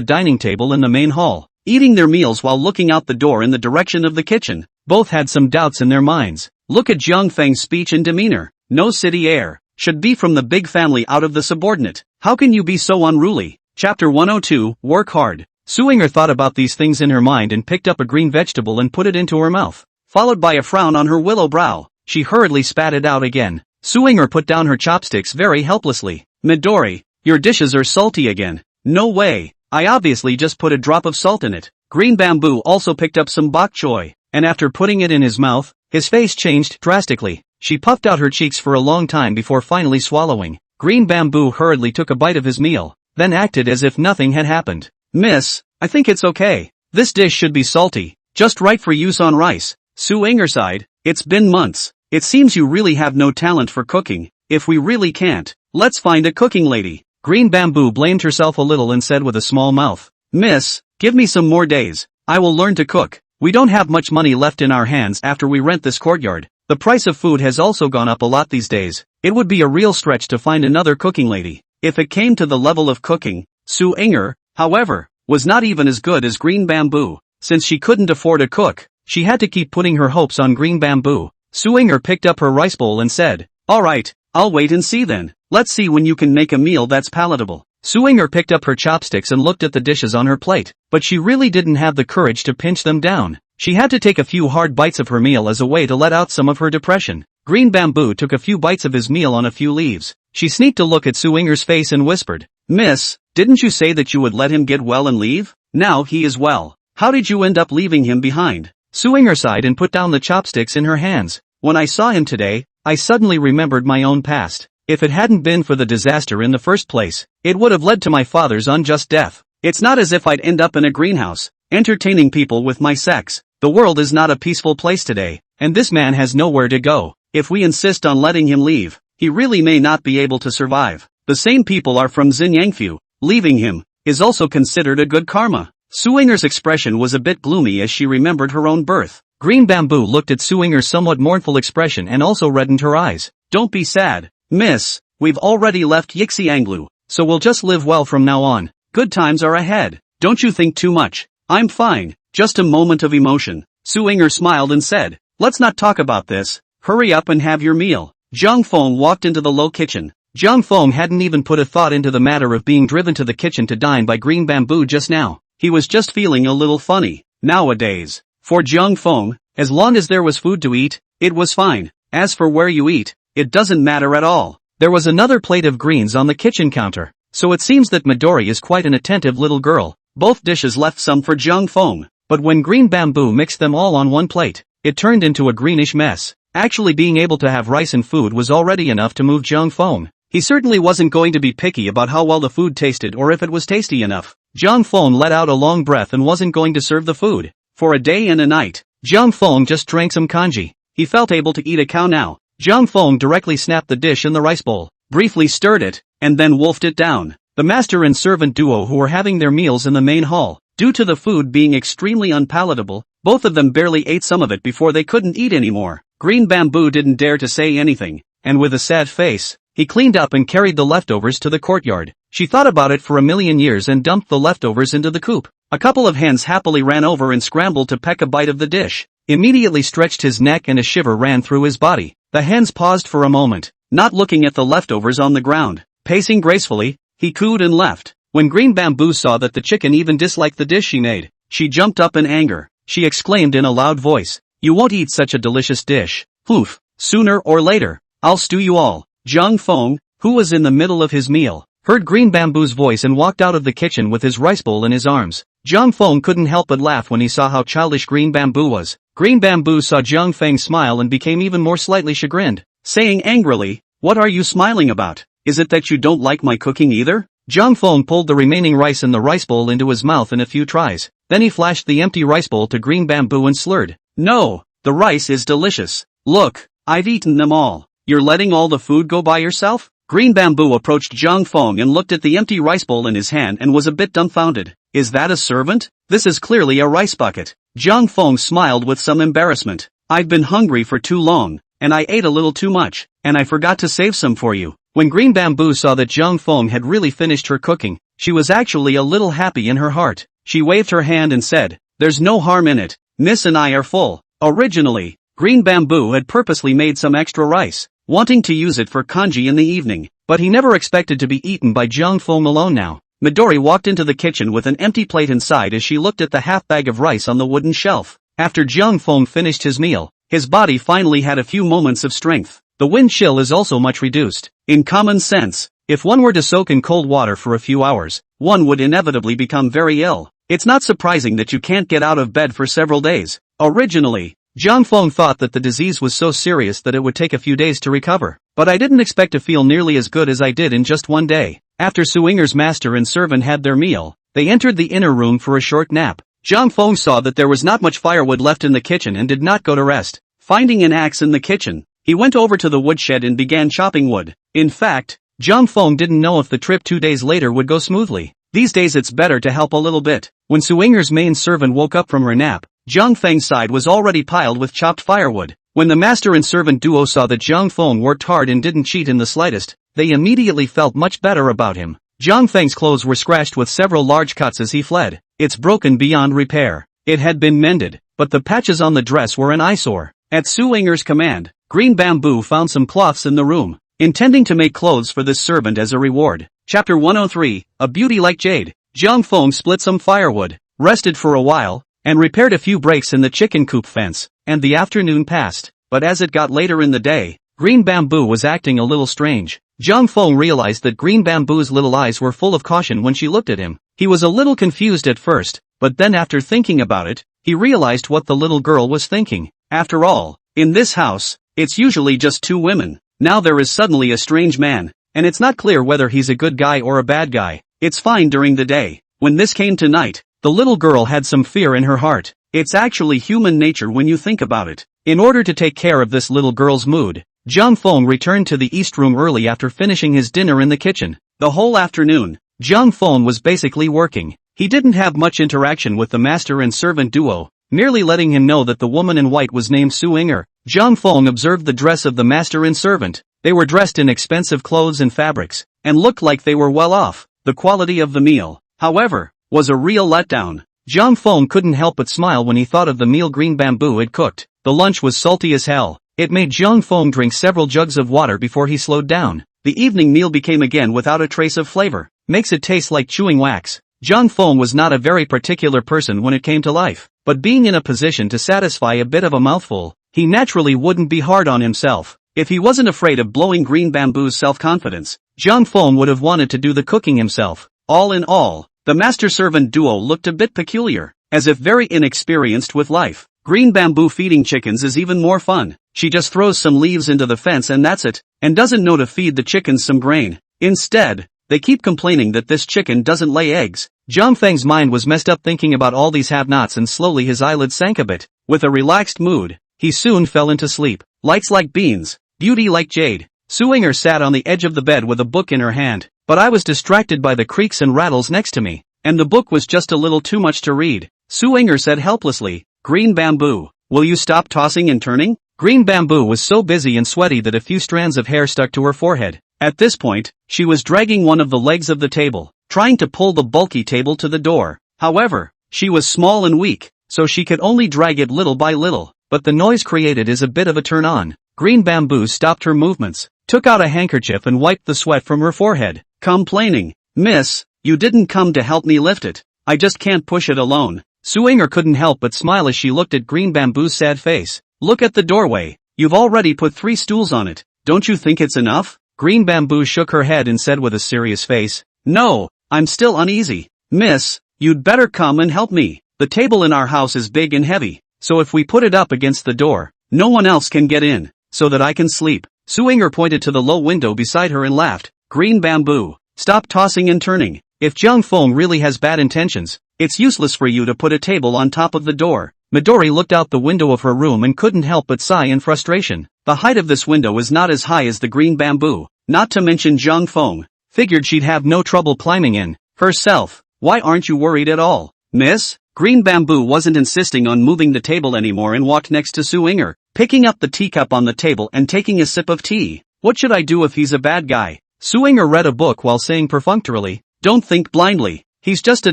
dining table in the main hall, eating their meals while looking out the door in the direction of the kitchen. Both had some doubts in their minds. Look at Jiang Feng's speech and demeanor. No city heir. Should be from the big family out of the subordinate. How can you be so unruly? Chapter 102, Work Hard. Suinger thought about these things in her mind and picked up a green vegetable and put it into her mouth. Followed by a frown on her willow brow, she hurriedly spat it out again. Suinger put down her chopsticks very helplessly. "Midori, your dishes are salty again." "No way, I obviously just put a drop of salt in it." Green Bamboo also picked up some bok choy, and after putting it in his mouth, his face changed drastically. She puffed out her cheeks for a long time before finally swallowing. Green Bamboo hurriedly took a bite of his meal, then acted as if nothing had happened. "Miss, I think it's okay. This dish should be salty, just right for use on rice." Suinger sighed. "It's been months. It seems you really have no talent for cooking. If we really can't, let's find a cooking lady." Green Bamboo blamed herself a little and said with a small mouth, "Miss, give me some more days. I will learn to cook. We don't have much money left in our hands after we rent this courtyard. The price of food has also gone up a lot these days. It would be a real stretch to find another cooking lady." If it came to the level of cooking, Suinger, however, was not even as good as Green Bamboo. Since she couldn't afford a cook, she had to keep putting her hopes on Green Bamboo. Suinger picked up her rice bowl and said, "Alright, I'll wait and see then. Let's see when you can make a meal that's palatable." Suinger picked up her chopsticks and looked at the dishes on her plate, but she really didn't have the courage to pinch them down. She had to take a few hard bites of her meal as a way to let out some of her depression. Green Bamboo took a few bites of his meal on a few leaves. She sneaked a look at Suinger's face and whispered, "Miss, didn't you say that you would let him get well and leave? Now he is well. How did you end up leaving him behind?" Suinger sighed and put down the chopsticks in her hands. "When I saw him today, I suddenly remembered my own past. If it hadn't been for the disaster in the first place, it would have led to my father's unjust death. It's not as if I'd end up in a greenhouse, entertaining people with my sex. The world is not a peaceful place today, and this man has nowhere to go. If we insist on letting him leave, he really may not be able to survive. The same people are from Xinyangfu. Leaving him is also considered a good karma." Suinger's expression was a bit gloomy as she remembered her own birth. Green Bamboo looked at Suinger's somewhat mournful expression and also reddened her eyes. "Don't be sad, miss. We've already left Yixianglu, so we'll just live well from now on. Good times are ahead. Don't you think too much. I'm fine, just a moment of emotion." Suinger smiled and said, "Let's not talk about this. Hurry up and have your meal." Jung Fong walked into the low kitchen. Jung Fong hadn't even put a thought into the matter of being driven to the kitchen to dine by Green Bamboo just now. He was just feeling a little funny. Nowadays, for Jung Fong, as long as there was food to eat, it was fine. As for where you eat, it doesn't matter at all. There was another plate of greens on the kitchen counter, so it seems that Midori is quite an attentive little girl. Both dishes left some for Jung Fong, but when Green Bamboo mixed them all on one plate, it turned into a greenish mess. Actually being able to have rice and food was already enough to move Zhang Feng. He certainly wasn't going to be picky about how well the food tasted or if it was tasty enough. Zhang Feng let out a long breath and wasn't going to serve the food. For a day and a night, Zhang Feng just drank some kanji. He felt able to eat a cow now. Zhang Feng directly snapped the dish in the rice bowl, briefly stirred it, and then wolfed it down. The master and servant duo who were having their meals in the main hall, due to the food being extremely unpalatable, both of them barely ate some of it before they couldn't eat anymore. Green Bamboo didn't dare to say anything, and with a sad face, he cleaned up and carried the leftovers to the courtyard. She thought about it for a million years and dumped the leftovers into the coop. A couple of hens happily ran over and scrambled to peck a bite of the dish. Immediately stretched his neck and a shiver ran through his body. The hens paused for a moment, not looking at the leftovers on the ground. Pacing gracefully, he cooed and left. When Green Bamboo saw that the chicken even disliked the dish she made, she jumped up in anger. She exclaimed in a loud voice, "You won't eat such a delicious dish. Poof, sooner or later, I'll stew you all." Zhang Feng, who was in the middle of his meal, heard Green Bamboo's voice and walked out of the kitchen with his rice bowl in his arms. Zhang Feng couldn't help but laugh when he saw how childish Green Bamboo was. Green Bamboo saw Zhang Feng smile and became even more slightly chagrined, saying angrily, "What are you smiling about? Is it that you don't like my cooking either?" Zhang Feng pulled the remaining rice in the rice bowl into his mouth in a few tries. Then he flashed the empty rice bowl to Green Bamboo and slurred, "No, the rice is delicious. Look, I've eaten them all. You're letting all the food go by yourself?" Green Bamboo approached Zhang Feng and looked at the empty rice bowl in his hand and was a bit dumbfounded. "Is that a servant? This is clearly a rice bucket." Zhang Feng smiled with some embarrassment. "I've been hungry for too long, and I ate a little too much, and I forgot to save some for you." When Green Bamboo saw that Zhang Feng had really finished her cooking, she was actually a little happy in her heart. She waved her hand and said, "There's no harm in it. Miss and I are full." Originally, Green Bamboo had purposely made some extra rice, wanting to use it for kanji in the evening, but he never expected to be eaten by Zhang Feng alone now. Midori walked into the kitchen with an empty plate inside as she looked at the half bag of rice on the wooden shelf. After Zhang Feng finished his meal, his body finally had a few moments of strength. The wind chill is also much reduced. In common sense, if one were to soak in cold water for a few hours, one would inevitably become very ill. It's not surprising that you can't get out of bed for several days. Originally, Zhang Feng thought that the disease was so serious that it would take a few days to recover. But I didn't expect to feel nearly as good as I did in just one day. After Suinger's master and servant had their meal, they entered the inner room for a short nap. Zhang Feng saw that there was not much firewood left in the kitchen and did not go to rest. Finding an axe in the kitchen, he went over to the woodshed and began chopping wood. In fact, Zhang Feng didn't know if the trip 2 days later would go smoothly. These days it's better to help a little bit. When Suinger's main servant woke up from her nap, Zhang Feng's side was already piled with chopped firewood. When the master and servant duo saw that Zhang Feng worked hard and didn't cheat in the slightest, they immediately felt much better about him. Zhang Feng's clothes were scratched with several large cuts as he fled. It's broken beyond repair. It had been mended, but the patches on the dress were an eyesore. At Suinger's command, Green Bamboo found some cloths in the room, intending to make clothes for this servant as a reward. Chapter 103, A Beauty Like Jade. Zhang Feng split some firewood, rested for a while, and repaired a few breaks in the chicken coop fence, and the afternoon passed. But as it got later in the day, Green Bamboo was acting a little strange. Zhang Feng realized that Green Bamboo's little eyes were full of caution when she looked at him. He was a little confused at first, but then after thinking about it, he realized what the little girl was thinking. After all, in this house, it's usually just 2 women. Now there is suddenly a strange man, and it's not clear whether he's a good guy or a bad guy. It's fine during the day. When this came to night, the little girl had some fear in her heart. It's actually human nature when you think about it. In order to take care of this little girl's mood, Zhang Feng returned to the east room early after finishing his dinner in the kitchen. The whole afternoon, Zhang Feng was basically working. He didn't have much interaction with the master and servant duo, merely letting him know that the woman in white was named Suinger. Zhang Feng observed the dress of the master and servant. They were dressed in expensive clothes and fabrics, and looked like they were well off. The quality of the meal, however, was a real letdown. Zhang Feng couldn't help but smile when he thought of the meal Green Bamboo had cooked. The lunch was salty as hell. It made Zhang Feng drink several jugs of water before he slowed down. The evening meal became again without a trace of flavor. Makes it taste like chewing wax. Zhang Feng was not a very particular person when it came to life, but being in a position to satisfy a bit of a mouthful, he naturally wouldn't be hard on himself. If he wasn't afraid of blowing Green Bamboo's self-confidence, Zhang Feng would have wanted to do the cooking himself. All in all, the master-servant duo looked a bit peculiar, as if very inexperienced with life. Green Bamboo feeding chickens is even more fun. she just throws some leaves into the fence and that's it, and doesn't know to feed the chickens some grain. Instead, they keep complaining that this chicken doesn't lay eggs. Zhang Feng's mind was messed up thinking about all these have-nots and slowly his eyelids sank a bit. With a relaxed mood, he soon fell into sleep. Lights like beans, beauty like jade. Suinger sat on the edge of the bed with a book in her hand, but I was distracted by the creaks and rattles next to me, and the book was just a little too much to read. Suinger said helplessly, "Green bamboo, will you stop tossing and turning?" Green bamboo was so busy and sweaty that a few strands of hair stuck to her forehead. At this point, she was dragging one of the legs of the table, trying to pull the bulky table to the door. However, she was small and weak, so she could only drag it little by little, but the noise created is a bit of a turn on. Green bamboo stopped her movements, took out a handkerchief and wiped the sweat from her forehead, complaining, "Miss, you didn't come to help me lift it. I just can't push it alone." Suinger couldn't help but smile as she looked at Green Bamboo's sad face. "Look at the doorway, you've already put 3 stools on it, don't you think it's enough?" Green Bamboo shook her head and said with a serious face, "No, I'm still uneasy. Miss, you'd better come and help me. The table in our house is big and heavy, so if we put it up against the door, no one else can get in, so that I can sleep." Suinger pointed to the low window beside her and laughed. "Green Bamboo, stop tossing and turning. If Zhang Feng really has bad intentions, it's useless for you to put a table on top of the door." Midori looked out the window of her room and couldn't help but sigh in frustration. The height of this window is not as high as the Green Bamboo, not to mention Zhang Feng figured she'd have no trouble climbing in herself. "Why aren't you worried at all, miss?" Green Bamboo wasn't insisting on moving the table anymore and walked next to Suinger, picking up the teacup on the table and taking a sip of tea. "What should I do if he's a bad guy?" Suinger read a book while saying perfunctorily, "Don't think blindly. He's just a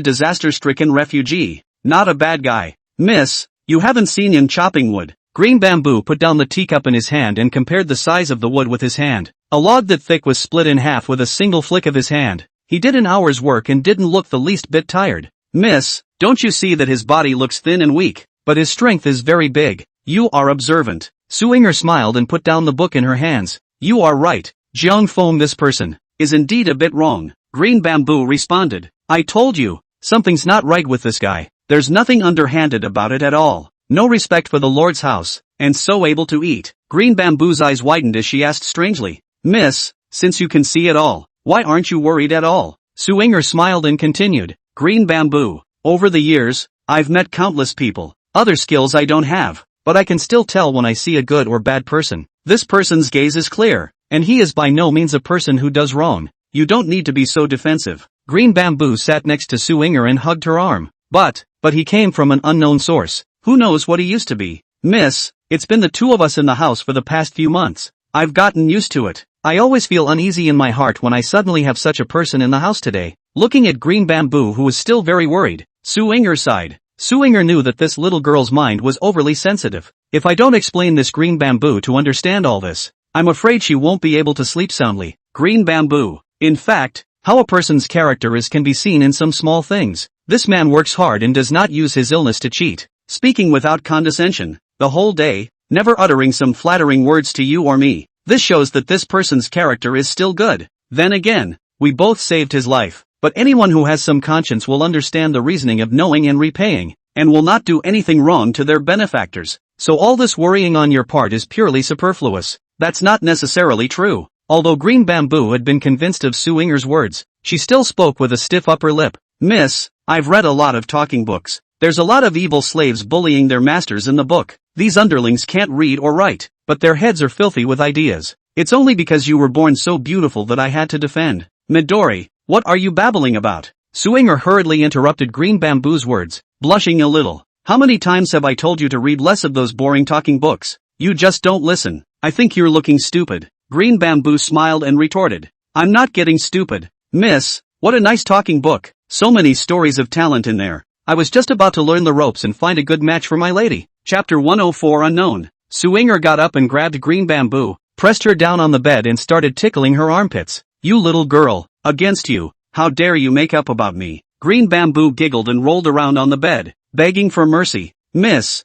disaster-stricken refugee, not a bad guy. Miss, you haven't seen him chopping wood." Green Bamboo put down the teacup in his hand and compared the size of the wood with his hand. A log that thick was split in half with a single flick of his hand. He did an hour's work and didn't look the least bit tired. "Miss, don't you see that his body looks thin and weak, but his strength is very big? You are observant." Suinger smiled and put down the book in her hands. "You are right, Zhang Feng, this person is indeed a bit wrong." Green Bamboo responded, "I told you, something's not right with this guy. There's nothing underhanded about it at all. No respect for the Lord's house, and so able to eat." Green Bamboo's eyes widened as she asked strangely, "Miss, since you can see it all, why aren't you worried at all?" Suinger smiled and continued, "Green Bamboo, over the years, I've met countless people. Other skills I don't have, but I can still tell when I see a good or bad person. This person's gaze is clear, and he is by no means a person who does wrong. You don't need to be so defensive." Green Bamboo sat next to Suinger and hugged her arm. But he came from an unknown source. Who knows what he used to be? "Miss, it's been the 2 of us in the house for the past few months. I've gotten used to it. I always feel uneasy in my heart when I suddenly have such a person in the house today." Looking at Green Bamboo, who was still very worried, Suinger sighed. Suinger knew that this little girl's mind was overly sensitive. If I don't explain this Green Bamboo to understand all this, I'm afraid she won't be able to sleep soundly. Green Bamboo. In fact, how a person's character is can be seen in some small things. This man works hard and does not use his illness to cheat, speaking without condescension, the whole day, never uttering some flattering words to you or me. This shows that this person's character is still good. Then again, we both saved his life, but anyone who has some conscience will understand the reasoning of knowing and repaying, and will not do anything wrong to their benefactors. So all this worrying on your part is purely superfluous. That's not necessarily true. Although Green Bamboo had been convinced of Suinger's words, she still spoke with a stiff upper lip. "Miss, I've read a lot of talking books. There's a lot of evil slaves bullying their masters in the book. These underlings can't read or write, but their heads are filthy with ideas. It's only because you were born so beautiful that I had to defend." "Midori, what are you babbling about?" Suinger hurriedly interrupted Green Bamboo's words, blushing a little. "How many times have I told you to read less of those boring talking books? You just don't listen. I think you're looking stupid." Green Bamboo smiled and retorted, "I'm not getting stupid. Miss, what a nice talking book. So many stories of talent in there. I was just about to learn the ropes and find a good match for my lady." Chapter 104 Unknown. Suinger got up and grabbed Green Bamboo, pressed her down on the bed and started tickling her armpits. "You little girl, against you, how dare you make up about me?" Green Bamboo giggled and rolled around on the bed, begging for mercy. Miss,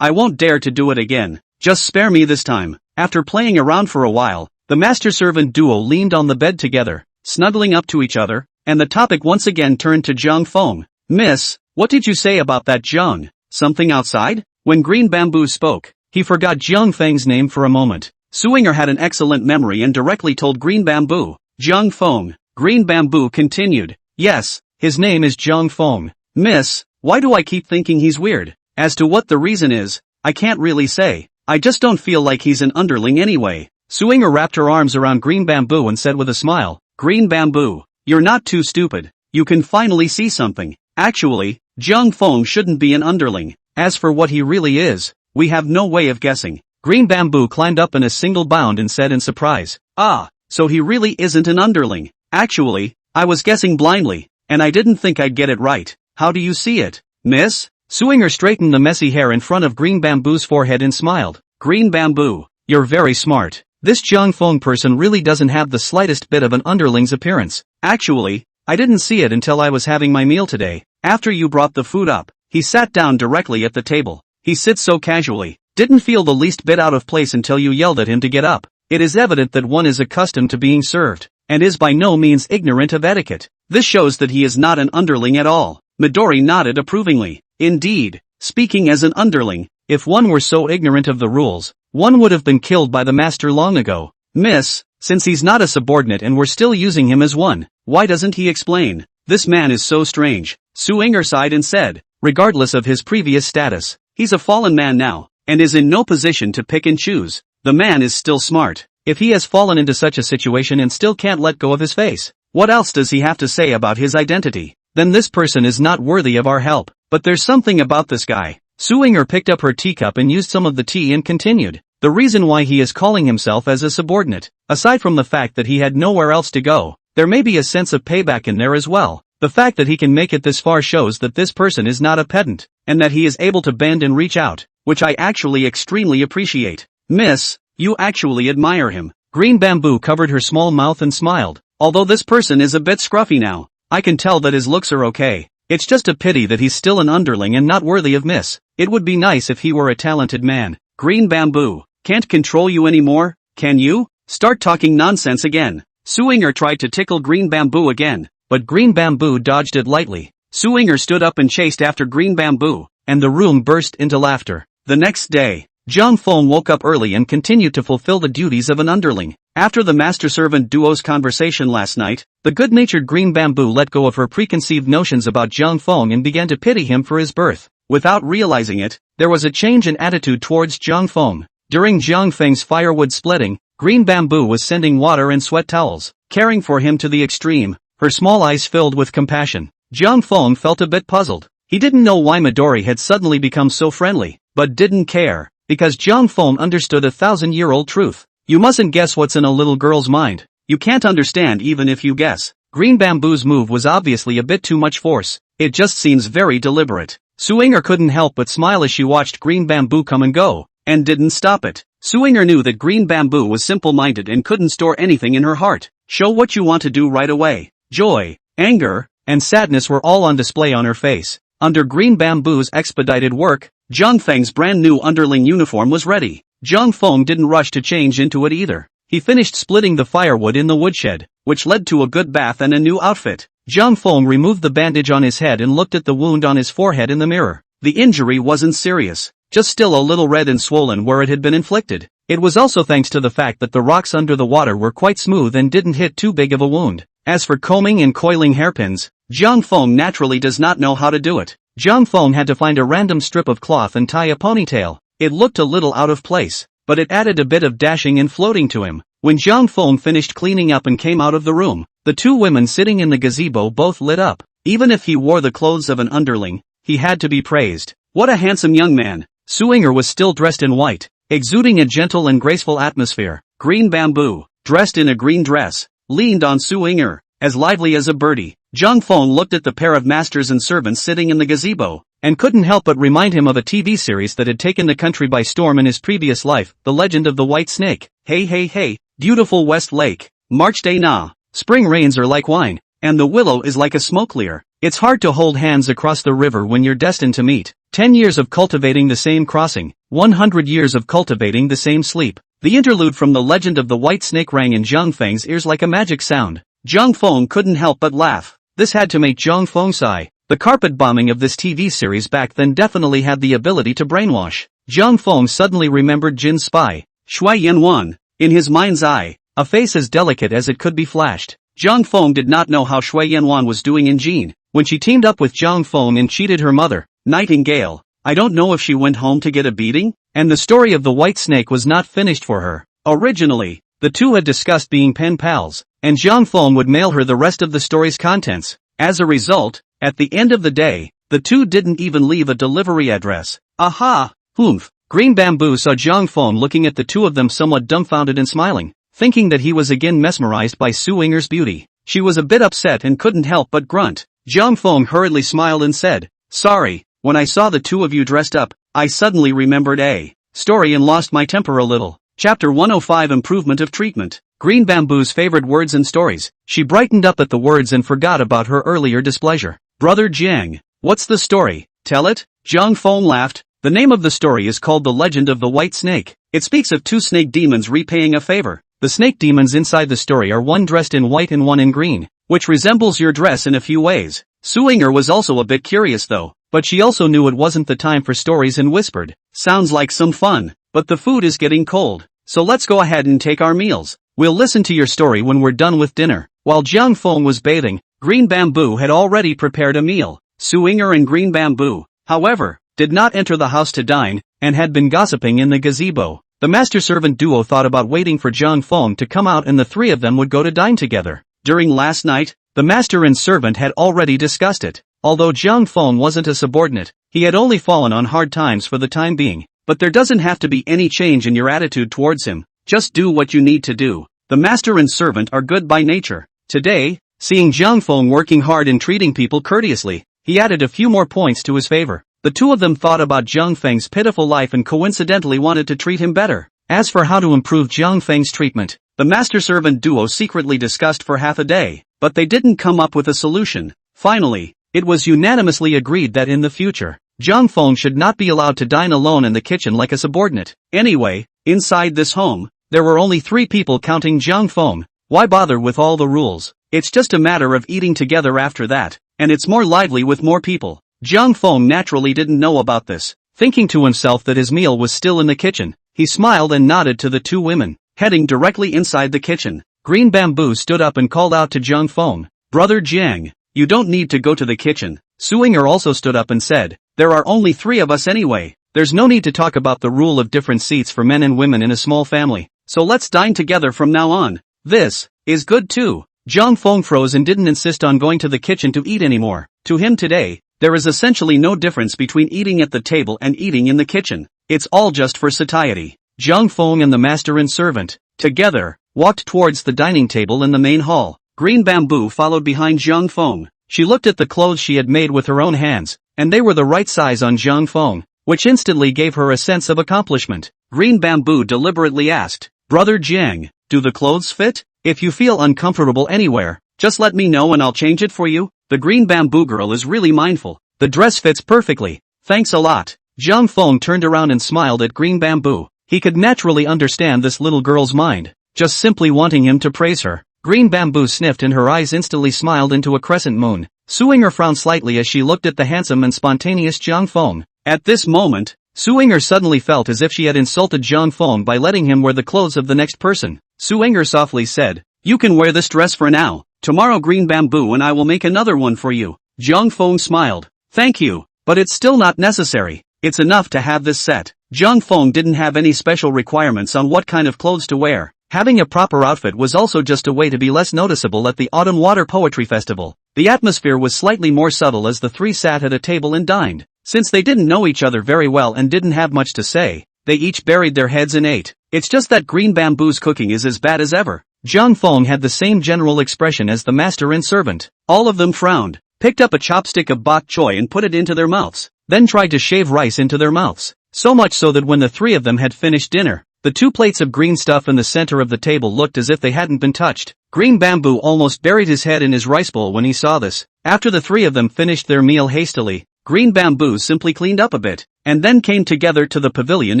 I won't dare to do it again. Just spare me this time." After playing around for a while, the master-servant duo leaned on the bed together, snuggling up to each other, and the topic once again turned to Zhang Feng. "Miss, what did you say about that Zhang? Something outside?" When Green Bamboo spoke, He forgot Jiang Feng's name for a moment. Suinger had an excellent memory and directly told Green Bamboo. Jiang Feng. Green Bamboo continued. Yes, his name is Jiang Feng. Miss, why do I keep thinking he's weird? As to what the reason is, I can't really say. I just don't feel like he's an underling anyway. Suinger wrapped her arms around Green Bamboo and said with a smile, Green Bamboo, you're not too stupid. You can finally see something. Actually, Jiang Feng shouldn't be an underling. As for what he really is, we have no way of guessing. Green Bamboo climbed up in a single bound and said in surprise, Ah, so he really isn't an underling. Actually, I was guessing blindly, and I didn't think I'd get it right. How do you see it, miss? Suinger straightened the messy hair in front of Green Bamboo's forehead and smiled. Green Bamboo, you're very smart. This Jiang Feng person really doesn't have the slightest bit of an underling's appearance. Actually, I didn't see it until I was having my meal today. After you brought the food up, he sat down directly at the table. He sits so casually, didn't feel the least bit out of place until you yelled at him to get up. It is evident that one is accustomed to being served, and is by no means ignorant of etiquette. This shows that he is not an underling at all. Midori nodded approvingly. Indeed, speaking as an underling, if one were so ignorant of the rules, one would have been killed by the master long ago. Miss, since he's not a subordinate and we're still using him as one, why doesn't he explain? This man is so strange. Suinger sighed and said, regardless of his previous status, he's a fallen man now, and is in no position to pick and choose. The man is still smart. If he has fallen into such a situation and still can't let go of his face, what else does he have to say about his identity? Then this person is not worthy of our help. But there's something about this guy. Suinger picked up her teacup and used some of the tea and continued. The reason why he is calling himself as a subordinate, aside from the fact that he had nowhere else to go, there may be a sense of payback in there as well. The fact that he can make it this far shows that this person is not a pedant, and that he is able to bend and reach out, which I actually extremely appreciate. Miss, you actually admire him. Green Bamboo covered her small mouth and smiled. Although this person is a bit scruffy now, I can tell that his looks are okay. It's just a pity that he's still an underling and not worthy of miss. It would be nice if he were a talented man. Green Bamboo, can't control you anymore, can you? Start talking nonsense again. Suinger tried to tickle Green Bamboo again, but Green Bamboo dodged it lightly. Suinger stood up and chased after Green Bamboo, and the room burst into laughter. The next day, Jiang Feng woke up early and continued to fulfill the duties of an underling. After the master-servant duo's conversation last night, the good-natured Green Bamboo let go of her preconceived notions about Jiang Feng and began to pity him for his birth. Without realizing it, there was a change in attitude towards Jiang Feng. During Jiang Feng's firewood splitting, Green Bamboo was sending water and sweat towels, caring for him to the extreme, her small eyes filled with compassion. Jiang Feng felt a bit puzzled. He didn't know why Midori had suddenly become so friendly, but didn't care, because Jiang Feng understood a 1,000-year-old truth. You mustn't guess what's in a little girl's mind. You can't understand even if you guess. Green Bamboo's move was obviously a bit too much force. It just seems very deliberate. Suinger couldn't help but smile as she watched Green Bamboo come and go, and didn't stop it. Suinger knew that Green Bamboo was simple-minded and couldn't store anything in her heart. Show what you want to do right away. Joy, anger, and sadness were all on display on her face. Under Green Bamboo's expedited work, Jiang Feng's brand new underling uniform was ready. Jiang Feng didn't rush to change into it either. He finished splitting the firewood in the woodshed, which led to a good bath and a new outfit. Jiang Feng removed the bandage on his head and looked at the wound on his forehead in the mirror. The injury wasn't serious, just still a little red and swollen where it had been inflicted. It was also thanks to the fact that the rocks under the water were quite smooth and didn't hit too big of a wound. As for combing and coiling hairpins, Jiang Feng naturally does not know how to do it. Jiang Feng had to find a random strip of cloth and tie a ponytail. It looked a little out of place, but it added a bit of dashing and floating to him. When Jiang Feng finished cleaning up and came out of the room, the two women sitting in the gazebo both lit up. Even if he wore the clothes of an underling, he had to be praised. What a handsome young man. Suinger was still dressed in white, exuding a gentle and graceful atmosphere. Green Bamboo, dressed in a green dress, leaned on Suinger, as lively as a birdie. Jiang Feng looked at the pair of masters and servants sitting in the gazebo, and couldn't help but remind him of a TV series that had taken the country by storm in his previous life, The Legend of the White Snake. Hey hey hey, beautiful West Lake, March day na, spring rains are like wine, and the willow is like a smoke clear. It's hard to hold hands across the river when you're destined to meet. 10 years of cultivating the same crossing, 100 years of cultivating the same sleep. The interlude from The Legend of the White Snake rang in Jiang Feng's ears like a magic sound. Jiang Feng couldn't help but laugh. This had to make Jiang Feng sigh. The carpet bombing of this TV series back then definitely had the ability to brainwash. Jiang Feng suddenly remembered Jin's spy, Shui Yanwan, in his mind's eye, a face as delicate as it could be flashed. Jiang Feng did not know how Shui Yanwan was doing in Jin, when she teamed up with Jiang Feng and cheated her mother, Nightingale. I don't know if she went home to get a beating, and the story of the white snake was not finished for her. Originally, the two had discussed being pen pals, and Jiang Feng would mail her the rest of the story's contents. As a result, at the end of the day, the two didn't even leave a delivery address. Aha! Humph! Green Bamboo saw Jiang Feng looking at the two of them somewhat dumbfounded and smiling, thinking that he was again mesmerized by Su Yinger's beauty. She was a bit upset and couldn't help but grunt. Jiang Feng hurriedly smiled and said, "Sorry, when I saw the two of you dressed up, I suddenly remembered a story and lost my temper a little." Chapter 105 Improvement of Treatment. Green Bamboo's favorite words and stories. She brightened up at the words and forgot about her earlier displeasure. "Brother Jiang, what's the story? Tell it?" Jiang Feng laughed. The name of the story is called The Legend of the White Snake. It speaks of two snake demons repaying a favor. The snake demons inside the story are one dressed in white and one in green, which resembles your dress in a few ways. Su Yinger was also a bit curious though, but she also knew it wasn't the time for stories and whispered, "Sounds like some fun, but the food is getting cold, so let's go ahead and take our meals. We'll listen to your story when we're done with dinner." While Jiang Feng was bathing, Green Bamboo had already prepared a meal. Su Yinger and Green Bamboo, however, did not enter the house to dine, and had been gossiping in the gazebo. The master-servant duo thought about waiting for Jiang Feng to come out and the three of them would go to dine together. During last night, the master and servant had already discussed it. Although Jiang Feng wasn't a subordinate, he had only fallen on hard times for the time being. But there doesn't have to be any change in your attitude towards him, just do what you need to do. The master and servant are good by nature. Today, seeing Jiang Feng working hard and treating people courteously, he added a few more points to his favor. The two of them thought about Jiang Feng's pitiful life and coincidentally wanted to treat him better. As for how to improve Jiang Feng's treatment, the master-servant duo secretly discussed for half a day, but they didn't come up with a solution. Finally, it was unanimously agreed that in the future, Jiang Feng should not be allowed to dine alone in the kitchen like a subordinate. Anyway, inside this home, there were only 3 people counting Jiang Feng. Why bother with all the rules? It's just a matter of eating together after that, and it's more lively with more people. Jiang Feng naturally didn't know about this. Thinking to himself that his meal was still in the kitchen, he smiled and nodded to the 2 women. Heading directly inside the kitchen, Green Bamboo stood up and called out to Jiang Feng, "Brother Jiang, you don't need to go to the kitchen." Su Yinger also stood up and said, "There are only 3 of us anyway. There's no need to talk about the rule of different seats for men and women in a small family, so let's dine together from now on." "This is good too." Jiang Feng froze and didn't insist on going to the kitchen to eat anymore. To him today, there is essentially no difference between eating at the table and eating in the kitchen. It's all just for satiety. Jiang Feng and the master and servant, together, walked towards the dining table in the main hall. Green Bamboo followed behind Jiang Feng. She looked at the clothes she had made with her own hands, and they were the right size on Jiang Feng, which instantly gave her a sense of accomplishment. Green Bamboo deliberately asked, "Brother Jiang, do the clothes fit? If you feel uncomfortable anywhere, just let me know and I'll change it for you." The Green Bamboo girl is really mindful. "The dress fits perfectly. Thanks a lot." Jiang Feng turned around and smiled at Green Bamboo. He could naturally understand this little girl's mind, just simply wanting him to praise her. Green Bamboo sniffed and her eyes instantly smiled into a crescent moon. Su Yinger frowned slightly as she looked at the handsome and spontaneous Jiang Feng. At this moment, Su Yinger suddenly felt as if she had insulted Jiang Feng by letting him wear the clothes of the next person. Su Yinger softly said, "You can wear this dress for now. Tomorrow Green Bamboo and I will make another one for you." Jiang Feng smiled. "Thank you, but it's still not necessary. It's enough to have this set." Jiang Feng didn't have any special requirements on what kind of clothes to wear. Having a proper outfit was also just a way to be less noticeable at the Autumn Water Poetry Festival. The atmosphere was slightly more subtle as the 3 sat at a table and dined. Since they didn't know each other very well and didn't have much to say, they each buried their heads and ate. It's just that Green Bamboo's cooking is as bad as ever. Jiang Feng had the same general expression as the master and servant. All of them frowned, picked up a chopstick of bok choy and put it into their mouths, then tried to shave rice into their mouths. So much so that when the 3 of them had finished dinner, the 2 plates of green stuff in the center of the table looked as if they hadn't been touched. Green Bamboo almost buried his head in his rice bowl when he saw this. After the 3 of them finished their meal hastily, Green Bamboo simply cleaned up a bit, and then came together to the pavilion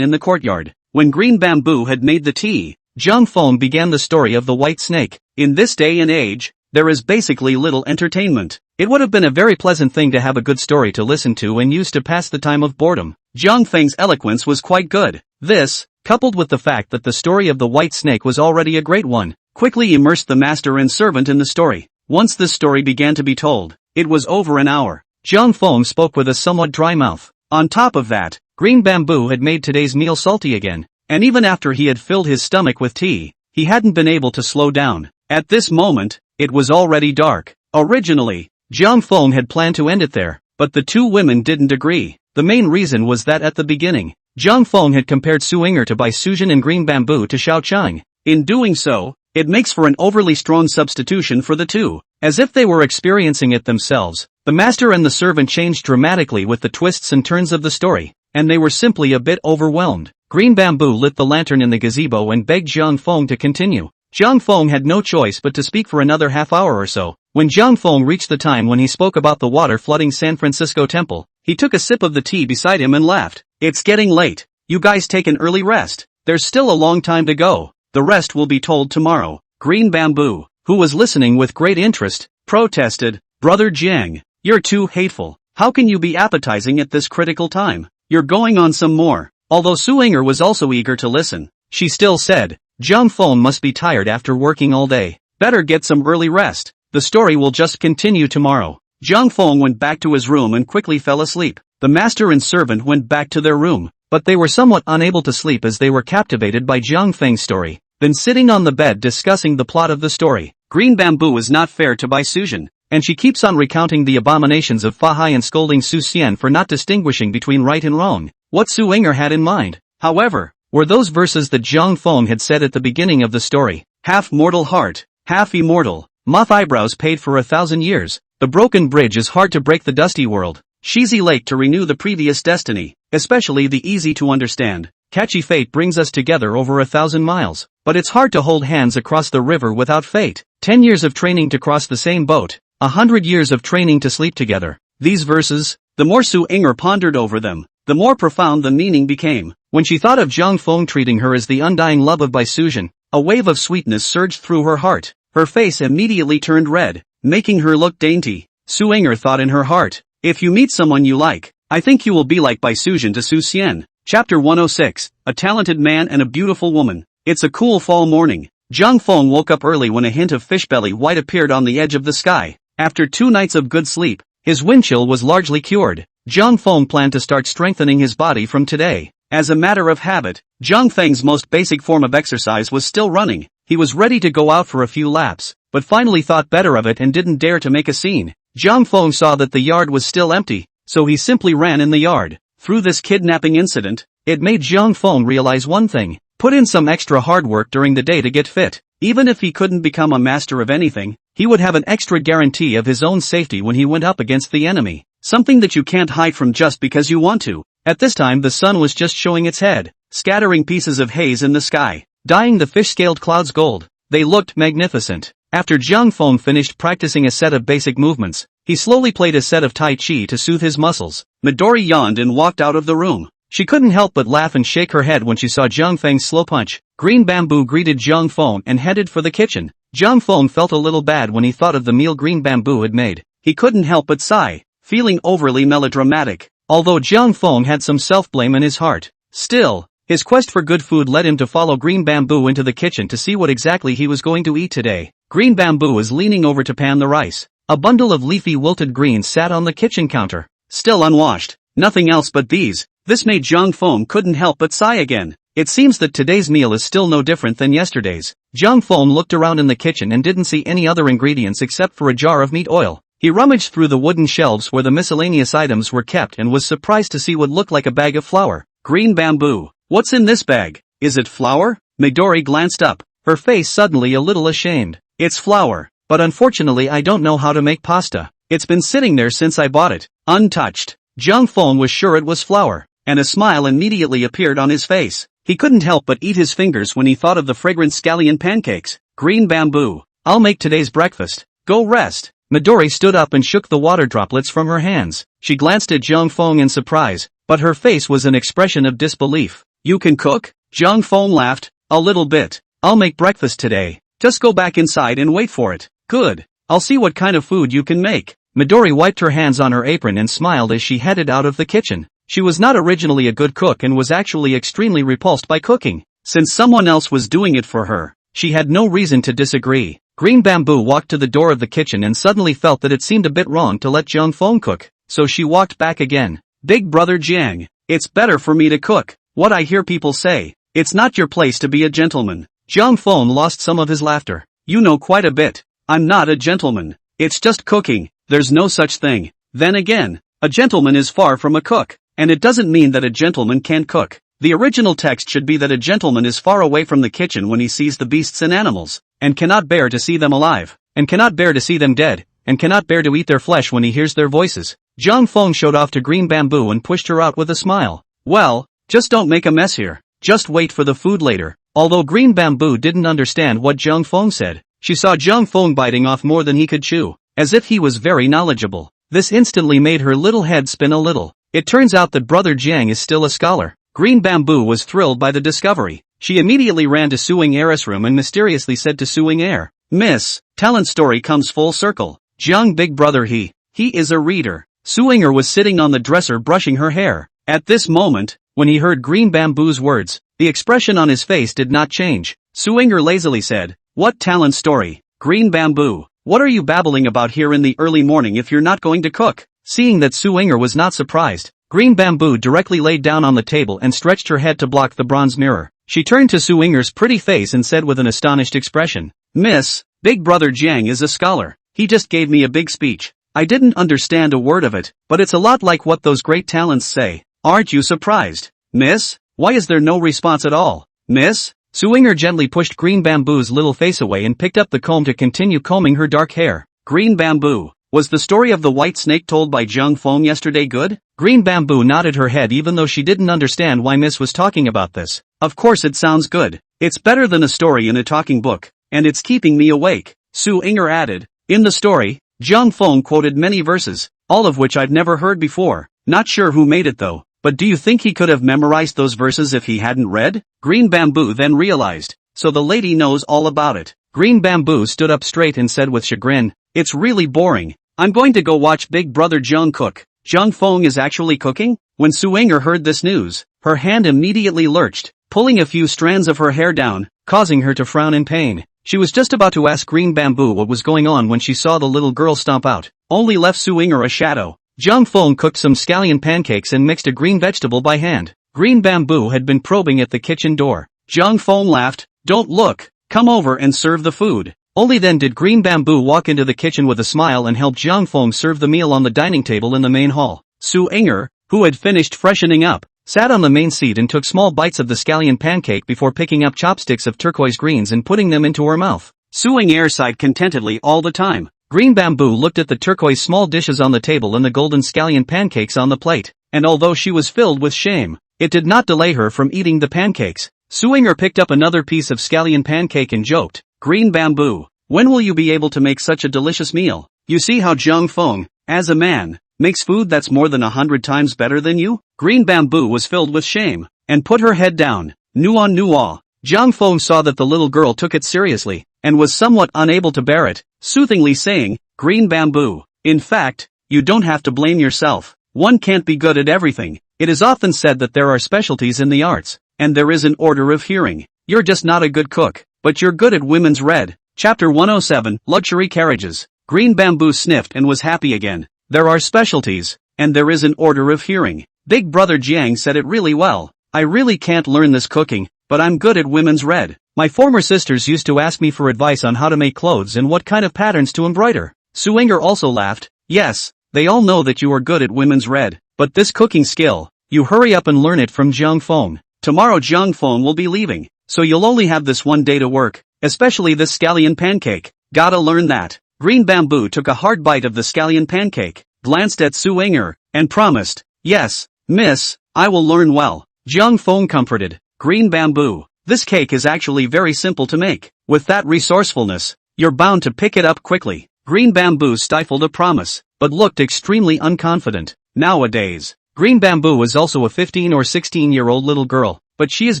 in the courtyard. When Green Bamboo had made the tea, Jiang Feng began the story of the white snake. In this day and age, there is basically little entertainment. It would have been a very pleasant thing to have a good story to listen to and use to pass the time of boredom. Jiang Feng's eloquence was quite good. This, coupled with the fact that the story of the white snake was already a great one, quickly immersed the master and servant in the story. Once this story began to be told, it was over an hour. Jiang Feng spoke with a somewhat dry mouth. On top of that, green bamboo had made today's meal salty again, and even after he had filled his stomach with tea, he hadn't been able to slow down. At this moment, it was already dark. Originally, Jiang Feng had planned to end it there, but the two women didn't agree. The main reason was that at the beginning, Jiang Feng had compared Su Yinger to Bai Sujin and green bamboo to Xiao Chang. In doing so, it makes for an overly strong substitution for the two, as if they were experiencing it themselves. The master and the servant changed dramatically with the twists and turns of the story, and they were simply a bit overwhelmed. Green bamboo lit the lantern in the gazebo and begged Jiang Feng to continue. Jiang Feng had no choice but to speak for another half hour or so. When Jiang Feng reached the time when he spoke about the water flooding San Francisco Temple, he took a sip of the tea beside him and laughed. It's getting late. You guys take an early rest. There's still a long time to go. The rest will be told tomorrow. Green bamboo, who was listening with great interest, protested. Brother Jiang, you're too hateful. How can you be appetizing at this critical time? You're going on some more. Although Su Yinger was also eager to listen, she still said, Jiang Feng must be tired after working all day. Better get some early rest. The story will just continue tomorrow. Jiang Feng went back to his room and quickly fell asleep. The master and servant went back to their room, but they were somewhat unable to sleep as they were captivated by Jiang Feng's story. Then sitting on the bed discussing the plot of the story, green bamboo is not fair to Bai Sujin, and she keeps on recounting the abominations of Fuhai and scolding Su Xian for not distinguishing between right and wrong. What Su Yinger had in mind, however, were those verses that Jiang Feng had said at the beginning of the story. Half mortal heart, half immortal, moth eyebrows paid for 1,000 years, the broken bridge is hard to break the dusty world, Shizi Lake to renew the previous destiny, especially the easy to understand, catchy fate brings us together over 1,000 miles, but it's hard to hold hands across the river without fate, 10 years of training to cross the same boat, 100 years of training to sleep together. These verses, the more Su Yinger pondered over them, the more profound the meaning became. When she thought of Jiang Feng treating her as the undying love of Bai Sujin, a wave of sweetness surged through her heart. Her face immediately turned red, making her look dainty. Su Yinger thought in her heart, if you meet someone you like, I think you will be like Bai Sujin to Su Xian. Chapter 106, A Talented Man and a Beautiful Woman. It's a cool fall morning. Jiang Feng woke up early when a hint of fishbelly white appeared on the edge of the sky. After 2 nights of good sleep, his wind chill was largely cured. Jiang Feng planned to start strengthening his body from today. As a matter of habit, Jiang Feng's most basic form of exercise was still running. He was ready to go out for a few laps, but finally thought better of it and didn't dare to make a scene. Jiang Feng saw that the yard was still empty, so he simply ran in the yard. Through this kidnapping incident, it made Jiang Feng realize one thing: put in some extra hard work during the day to get fit. Even if he couldn't become a master of anything, he would have an extra guarantee of his own safety when he went up against the enemy. Something that you can't hide from just because you want to. At this time the sun was just showing its head, scattering pieces of haze in the sky, dyeing the fish-scaled clouds gold. They looked magnificent. After Jiang Feng finished practicing a set of basic movements, he slowly played a set of Tai Chi to soothe his muscles. Midori yawned and walked out of the room. She couldn't help but laugh and shake her head when she saw Jiang Feng's slow punch. Green bamboo greeted Jiang Feng and headed for the kitchen. Jiang Feng felt a little bad when he thought of the meal green bamboo had made. He couldn't help but sigh, feeling overly melodramatic. Although Jiang Feng had some self-blame in his heart, still, his quest for good food led him to follow Green Bamboo into the kitchen to see what exactly he was going to eat today. Green Bamboo was leaning over to pan the rice. A bundle of leafy wilted greens sat on the kitchen counter, still unwashed. Nothing else but these. This made Jiang Feng couldn't help but sigh again. It seems that today's meal is still no different than yesterday's. Jiang Feng looked around in the kitchen and didn't see any other ingredients except for a jar of meat oil. He rummaged through the wooden shelves where the miscellaneous items were kept and was surprised to see what looked like a bag of flour. Green Bamboo, what's in this bag? Is it flour? Midori glanced up, her face suddenly a little ashamed. It's flour, but unfortunately I don't know how to make pasta. It's been sitting there since I bought it, untouched. Jiang Feng was sure it was flour, and a smile immediately appeared on his face. He couldn't help but eat his fingers when he thought of the fragrant scallion pancakes. Green Bamboo, I'll make today's breakfast. Go rest. Midori stood up and shook the water droplets from her hands. She glanced at Jiang Feng in surprise, but her face was an expression of disbelief. You can cook? Jiang Feng laughed. A little bit. I'll make breakfast today. Just go back inside and wait for it. Good. I'll see what kind of food you can make. Midori wiped her hands on her apron and smiled as she headed out of the kitchen. She was not originally a good cook and was actually extremely repulsed by cooking. Since someone else was doing it for her, she had no reason to disagree. Green Bamboo walked to the door of the kitchen and suddenly felt that it seemed a bit wrong to let Jiang Feng cook, so she walked back again. Big brother Jiang, it's better for me to cook. What I hear people say, it's not your place to be a gentleman. Jiang Feng lost some of his laughter. You know quite a bit. I'm not a gentleman. It's just cooking, there's no such thing. Then again, a gentleman is far from a cook, and it doesn't mean that a gentleman can't cook. The original text should be that a gentleman is far away from the kitchen when he sees the beasts and animals, and cannot bear to see them alive, and cannot bear to see them dead, and cannot bear to eat their flesh when he hears their voices. Jiang Feng showed off to Green Bamboo and pushed her out with a smile. Well, just don't make a mess here. Just wait for the food later. Although Green Bamboo didn't understand what Jiang Feng said, she saw Jiang Feng biting off more than he could chew, as if he was very knowledgeable. This instantly made her little head spin a little. It turns out that brother Jiang is still a scholar. Green Bamboo was thrilled by the discovery. She immediately ran to Suing Er's room and mysteriously said to Suing Er, Miss, talent story comes full circle. Jiang big brother he is a reader. Suing Er was sitting on the dresser brushing her hair. At this moment, when he heard Green Bamboo's words, the expression on his face did not change. Suing Er lazily said, What talent story? Green Bamboo, what are you babbling about here in the early morning if you're not going to cook? Seeing that Suing Er was not surprised, Green Bamboo directly laid down on the table and stretched her head to block the bronze mirror. She turned to Suing Er's pretty face and said with an astonished expression, Miss, big brother Jiang is a scholar. He just gave me a big speech. I didn't understand a word of it, but it's a lot like what those great talents say. Aren't you surprised? Miss, why is there no response at all? Miss? Suing Er gently pushed Green Bamboo's little face away and picked up the comb to continue combing her dark hair. Green Bamboo, was the story of the white snake told by Jiang Feng yesterday good? Green Bamboo nodded her head even though she didn't understand why Miss was talking about this. Of course it sounds good. It's better than a story in a talking book, and it's keeping me awake. Suing Er added, in the story, Jiang Feng quoted many verses, all of which I've never heard before. Not sure who made it though, but do you think he could have memorized those verses if he hadn't read? Green Bamboo then realized, so the lady knows all about it. Green Bamboo stood up straight and said with chagrin, it's really boring. I'm going to go watch Big Brother Jiang cook. Jiang Feng is actually cooking? When Suing Er heard this news, her hand immediately lurched, pulling a few strands of her hair down, causing her to frown in pain. She was just about to ask Green Bamboo what was going on when she saw the little girl stomp out, only left Suing Er a shadow. Jiang Feng cooked some scallion pancakes and mixed a green vegetable by hand. Green Bamboo had been probing at the kitchen door. Jiang Feng laughed, don't look, come over and serve the food. Only then did Green Bamboo walk into the kitchen with a smile and help Jiang Feng serve the meal on the dining table in the main hall. Suing Er, who had finished freshening up, sat on the main seat and took small bites of the scallion pancake before picking up chopsticks of turquoise greens and putting them into her mouth. Suing Er sighed contentedly all the time. Green Bamboo looked at the turquoise small dishes on the table and the golden scallion pancakes on the plate, and although she was filled with shame, it did not delay her from eating the pancakes. Suing Er picked up another piece of scallion pancake and joked, Green Bamboo, when will you be able to make such a delicious meal? You see how Jiang Feng, as a man, makes food that's more than 100 times better than you? Green Bamboo was filled with shame, and put her head down. Nuwa. Jiang Feng saw that the little girl took it seriously, and was somewhat unable to bear it, soothingly saying, Green Bamboo, in fact, you don't have to blame yourself. One can't be good at everything. It is often said that there are specialties in the arts, and there is an order of hearing. You're just not a good cook, but you're good at women's red. Chapter 107, Luxury Carriages. Green Bamboo sniffed and was happy again. There are specialties, and there is an order of hearing. Big Brother Jiang said it really well. I really can't learn this cooking, but I'm good at women's red. My former sisters used to ask me for advice on how to make clothes and what kind of patterns to embroider. Suing Er also laughed. Yes, they all know that you are good at women's red, but this cooking skill, you hurry up and learn it from Jiang Feng. Tomorrow Jiang Feng will be leaving, so you'll only have this one day to work, especially this scallion pancake. Gotta learn that. Green Bamboo took a hard bite of the scallion pancake, glanced at Suing Er, and promised, yes, miss, I will learn well. Jiang Feng comforted Green Bamboo. This cake is actually very simple to make. With that resourcefulness, you're bound to pick it up quickly. Green Bamboo stifled a promise, but looked extremely unconfident. Nowadays, Green Bamboo is also a 15 or 16-year-old little girl, but she is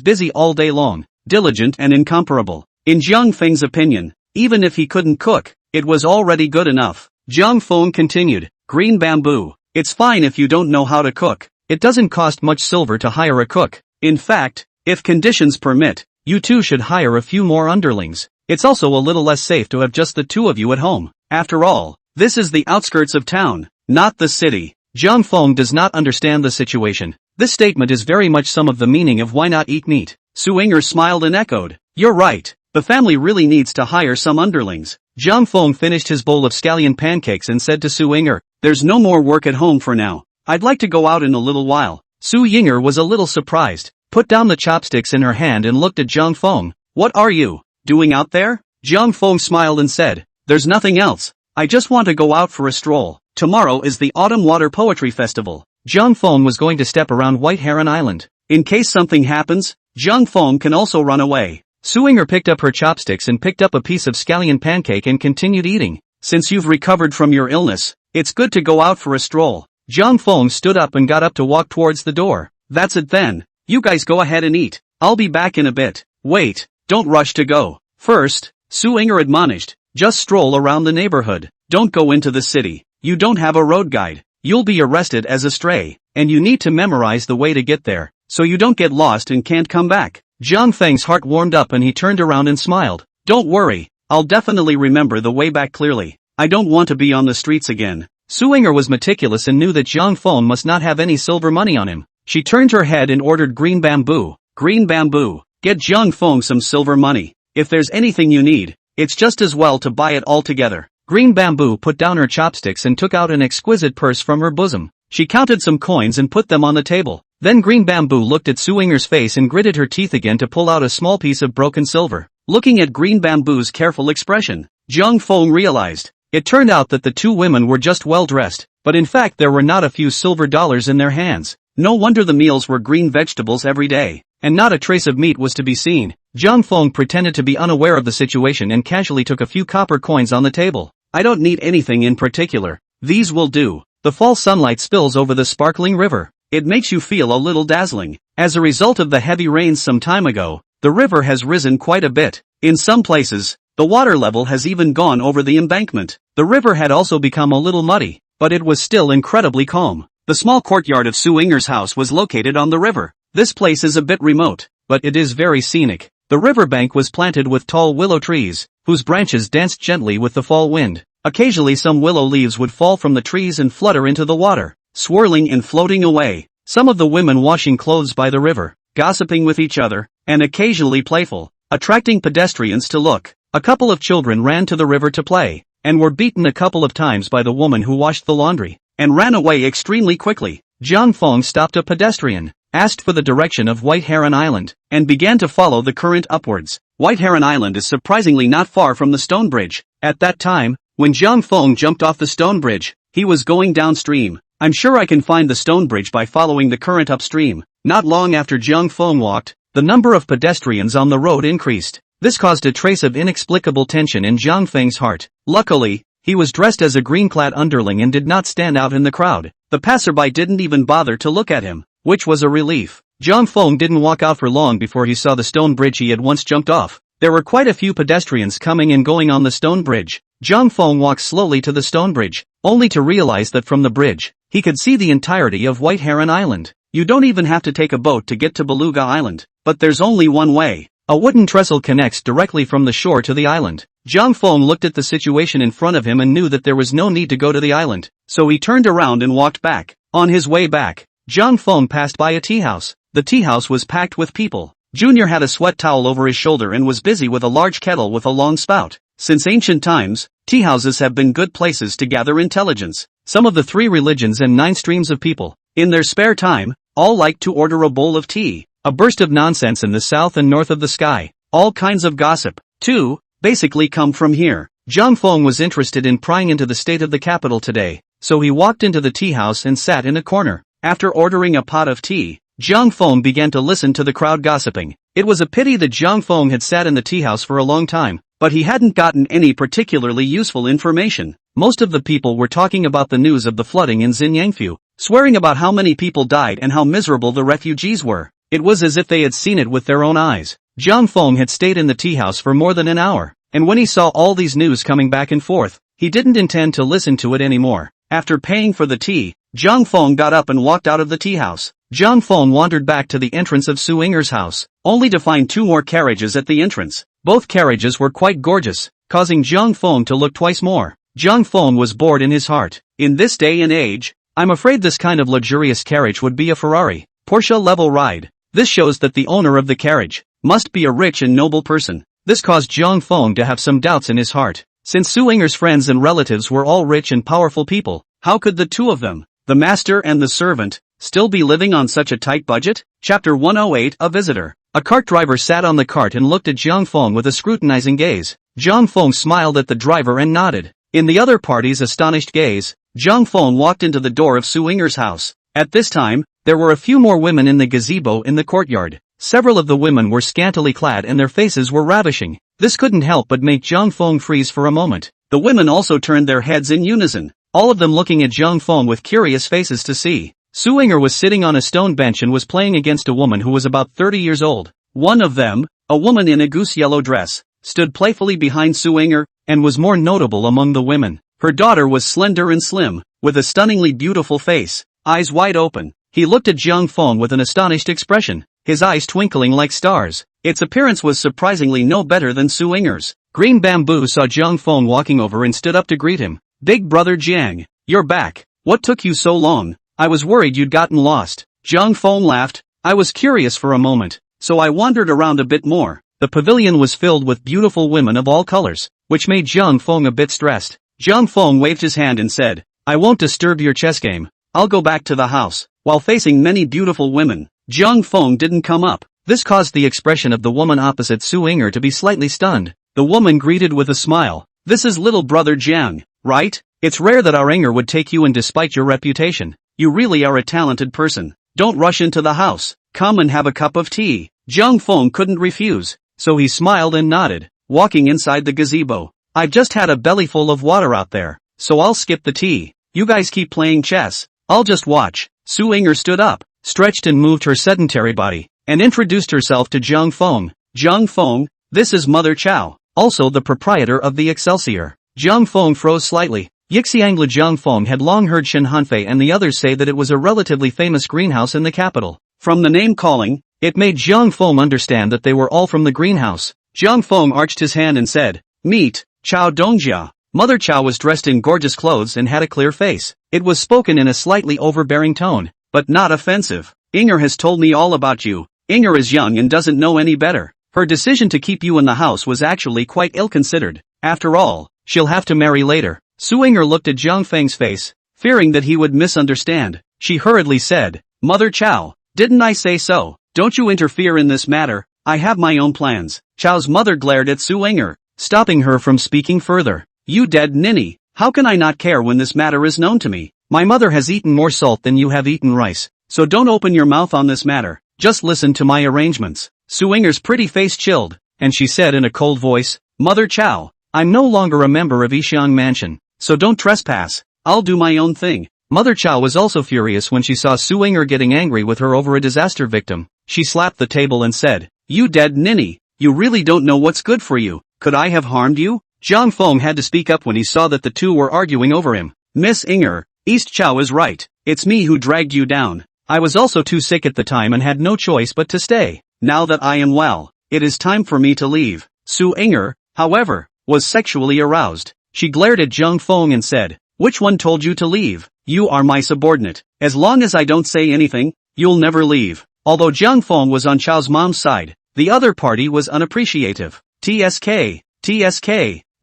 busy all day long, diligent and incomparable. In Jiang Feng's opinion, even if he couldn't cook, it was already good enough. Jiang Feng continued. Green bamboo. It's fine if you don't know how to cook. It doesn't cost much silver to hire a cook. In fact, if conditions permit, you too should hire a few more underlings. It's also a little less safe to have just the two of you at home. After all, this is the outskirts of town, not the city. Jiang Feng does not understand the situation. This statement is very much some of the meaning of why not eat meat. Su Ying'er smiled and echoed. You're right. The family really needs to hire some underlings. Jiang Feng finished his bowl of scallion pancakes and said to Su Ying'er, there's no more work at home for now. I'd like to go out in a little while. Su Ying'er was a little surprised, put down the chopsticks in her hand and looked at Jiang Feng. What are you doing out there? Jiang Feng smiled and said, there's nothing else. I just want to go out for a stroll. Tomorrow is the Autumn Water Poetry Festival. Jiang Feng was going to step around White Heron Island. In case something happens, Jiang Feng can also run away. Su Ying'er picked up her chopsticks and picked up a piece of scallion pancake and continued eating. Since you've recovered from your illness, it's good to go out for a stroll. Jiang Feng stood up and got up to walk towards the door. That's it then. You guys go ahead and eat. I'll be back in a bit. Wait, don't rush to go. First, Su Ying'er admonished, just stroll around the neighborhood. Don't go into the city. You don't have a road guide. You'll be arrested as a stray, and you need to memorize the way to get there, so you don't get lost and can't come back. Jiang Feng's heart warmed up and he turned around and smiled. Don't worry, I'll definitely remember the way back clearly. I don't want to be on the streets again. Su Ying'er was meticulous and knew that Jiang Feng must not have any silver money on him. She turned her head and ordered green bamboo. Green bamboo. Get Jiang Feng some silver money. If there's anything you need, it's just as well to buy it all together. Green bamboo put down her chopsticks and took out an exquisite purse from her bosom. She counted some coins and put them on the table. Then Green Bamboo looked at Su Ying'er's face and gritted her teeth again to pull out a small piece of broken silver. Looking at Green Bamboo's careful expression, Jiang Feng realized. It turned out that the two women were just well dressed, but in fact there were not a few silver dollars in their hands. No wonder the meals were green vegetables every day, and not a trace of meat was to be seen. Jiang Feng pretended to be unaware of the situation and casually took a few copper coins on the table. I don't need anything in particular. These will do. The fall sunlight spills over the sparkling river. It makes you feel a little dazzling. As a result of the heavy rains some time ago, the river has risen quite a bit. In some places, the water level has even gone over the embankment. The river had also become a little muddy, but it was still incredibly calm. The small courtyard of Su Ying'er's house was located on the river. This place is a bit remote, but it is very scenic. The riverbank was planted with tall willow trees, whose branches danced gently with the fall wind. Occasionally some willow leaves would fall from the trees and flutter into the water, swirling and floating away. Some of the women washing clothes by the river, gossiping with each other, and occasionally playful, attracting pedestrians to look. A couple of children ran to the river to play, and were beaten a couple of times by the woman who washed the laundry, and ran away extremely quickly. Jiang Feng stopped a pedestrian, asked for the direction of White Heron Island, and began to follow the current upwards. White Heron Island is surprisingly not far from the stone bridge. At that time, when Jiang Feng jumped off the stone bridge, he was going downstream. I'm sure I can find the stone bridge by following the current upstream. Not long after Jiang Feng walked, the number of pedestrians on the road increased. This caused a trace of inexplicable tension in Jiang Feng's heart. Luckily, he was dressed as a green-clad underling and did not stand out in the crowd. The passerby didn't even bother to look at him, which was a relief. Jiang Feng didn't walk out for long before he saw the stone bridge he had once jumped off. There were quite a few pedestrians coming and going on the stone bridge. Jiang Feng walked slowly to the stone bridge, only to realize that from the bridge, he could see the entirety of White Heron Island. You don't even have to take a boat to get to Beluga Island, but there's only one way. A wooden trestle connects directly from the shore to the island. Jiang Feng looked at the situation in front of him and knew that there was no need to go to the island, so he turned around and walked back. On his way back, Jiang Feng passed by a tea house. The tea house was packed with people. Junior had a sweat towel over his shoulder and was busy with a large kettle with a long spout. Since ancient times, tea houses have been good places to gather intelligence. Some of the 3 religions and 9 streams of people, in their spare time, all like to order a bowl of tea. A burst of nonsense in the south and north of the sky. All kinds of gossip, too, basically come from here. Jiang Feng was interested in prying into the state of the capital today, so he walked into the tea house and sat in a corner. After ordering a pot of tea, Jiang Feng began to listen to the crowd gossiping. It was a pity that Jiang Feng had sat in the tea house for a long time, but he hadn't gotten any particularly useful information. Most of the people were talking about the news of the flooding in Xinyangfu, swearing about how many people died and how miserable the refugees were. It was as if they had seen it with their own eyes. Jiang Feng had stayed in the tea house for more than an hour, and when he saw all these news coming back and forth, He didn't intend to listen to it anymore. After paying for the tea, Zhang Feng got up and walked out of the tea house. Zhang Feng wandered back to the entrance of Su Yinger's house, only to find 2 more carriages at the entrance. Both carriages were quite gorgeous, causing Zhang Feng to look twice more. Zhang Feng was bored in his heart. In this day and age, I'm afraid this kind of luxurious carriage would be a Ferrari, Porsche level ride. This shows that the owner of the carriage must be a rich and noble person. This caused Zhang Feng to have some doubts in his heart. Since Su Yinger's friends and relatives were all rich and powerful people, how could the 2 of them, the master and the servant, still be living on such a tight budget? Chapter 108 A Visitor. A cart driver sat on the cart and looked at Zhang Feng with a scrutinizing gaze. Zhang Feng smiled at the driver and nodded. In the other party's astonished gaze, Zhang Feng walked into the door of Su Yinger's house. At this time, there were a few more women in the gazebo in the courtyard. Several of the women were scantily clad and their faces were ravishing. This couldn't help but make Zhang Feng freeze for a moment. The women also turned their heads in unison, all of them looking at Zhang Feng with curious faces to see. Su Yinger was sitting on a stone bench and was playing against a woman who was about 30 years old. One of them, a woman in a goose-yellow dress, stood playfully behind Su Yinger, and was more notable among the women. Her daughter was slender and slim, with a stunningly beautiful face, eyes wide open. He looked at Zhang Feng with an astonished expression, his eyes twinkling like stars. Its appearance was surprisingly no better than Su Yinger's. Green Bamboo saw Zhang Feng walking over and stood up to greet him. Big brother Jiang, you're back. What took you so long? I was worried you'd gotten lost. Zhang Feng laughed. I was curious for a moment, so I wandered around a bit more. The pavilion was filled with beautiful women of all colors, which made Zhang Feng a bit stressed. Zhang Feng waved his hand and said, I won't disturb your chess game. I'll go back to the house. While facing many beautiful women, Zhang Feng didn't come up. This caused the expression of the woman opposite Su Yinger to be slightly stunned. The woman greeted with a smile. This is little brother Jiang, right? It's rare that our Yinger would take you in despite your reputation. You really are a talented person. Don't rush into the house. Come and have a cup of tea. Zhang Feng couldn't refuse, so he smiled and nodded, walking inside the gazebo. I've just had a bellyful of water out there, so I'll skip the tea. You guys keep playing chess. I'll just watch. Su Yinger stood up, stretched and moved her sedentary body, and introduced herself to Zhang Feng. Zhang Feng, this is Mother Chow, also the proprietor of the Excelsior. Zhang Feng froze slightly. Yixiangla Zhang Feng had long heard Shen Hanfei and the others say that it was a relatively famous greenhouse in the capital. From the name calling, it made Zhang Feng understand that they were all from the greenhouse. Zhang Feng arched his hand and said, Meet, Chow Dongjia. Mother Chow was dressed in gorgeous clothes and had a clear face. It was spoken in a slightly overbearing tone, but not offensive. Yinger has told me all about you. Yinger is young and doesn't know any better. Her decision to keep you in the house was actually quite ill-considered. After all, she'll have to marry later. Su Yinger looked at Zhang Feng's face, fearing that he would misunderstand. She hurriedly said, Mother Chow, didn't I say so? Don't you interfere in this matter. I have my own plans. Chow's mother glared at Su Yinger, stopping her from speaking further. You dead ninny, how can I not care when this matter is known to me? My mother has eaten more salt than you have eaten rice, so don't open your mouth on this matter. Just listen to my arrangements. Su Yinger's pretty face chilled, and she said in a cold voice, Mother Chow, I'm no longer a member of Yixiang Mansion, so don't trespass. I'll do my own thing. Mother Chow was also furious when she saw Su Yinger getting angry with her over a disaster victim. She slapped the table and said, You dead ninny, you really don't know what's good for you. Could I have harmed you? Zhang Feng had to speak up when he saw that the two were arguing over him. Miss Yinger, East Chow is right. It's me who dragged you down. I was also too sick at the time and had no choice but to stay. Now that I am well, it is time for me to leave. Su Yinger, however, was sexually aroused. She glared at Zhang Feng and said, Which one told you to leave? You are my subordinate. As long as I don't say anything, you'll never leave. Although Zhang Feng was on Chow's mom's side, the other party was unappreciative. TSK,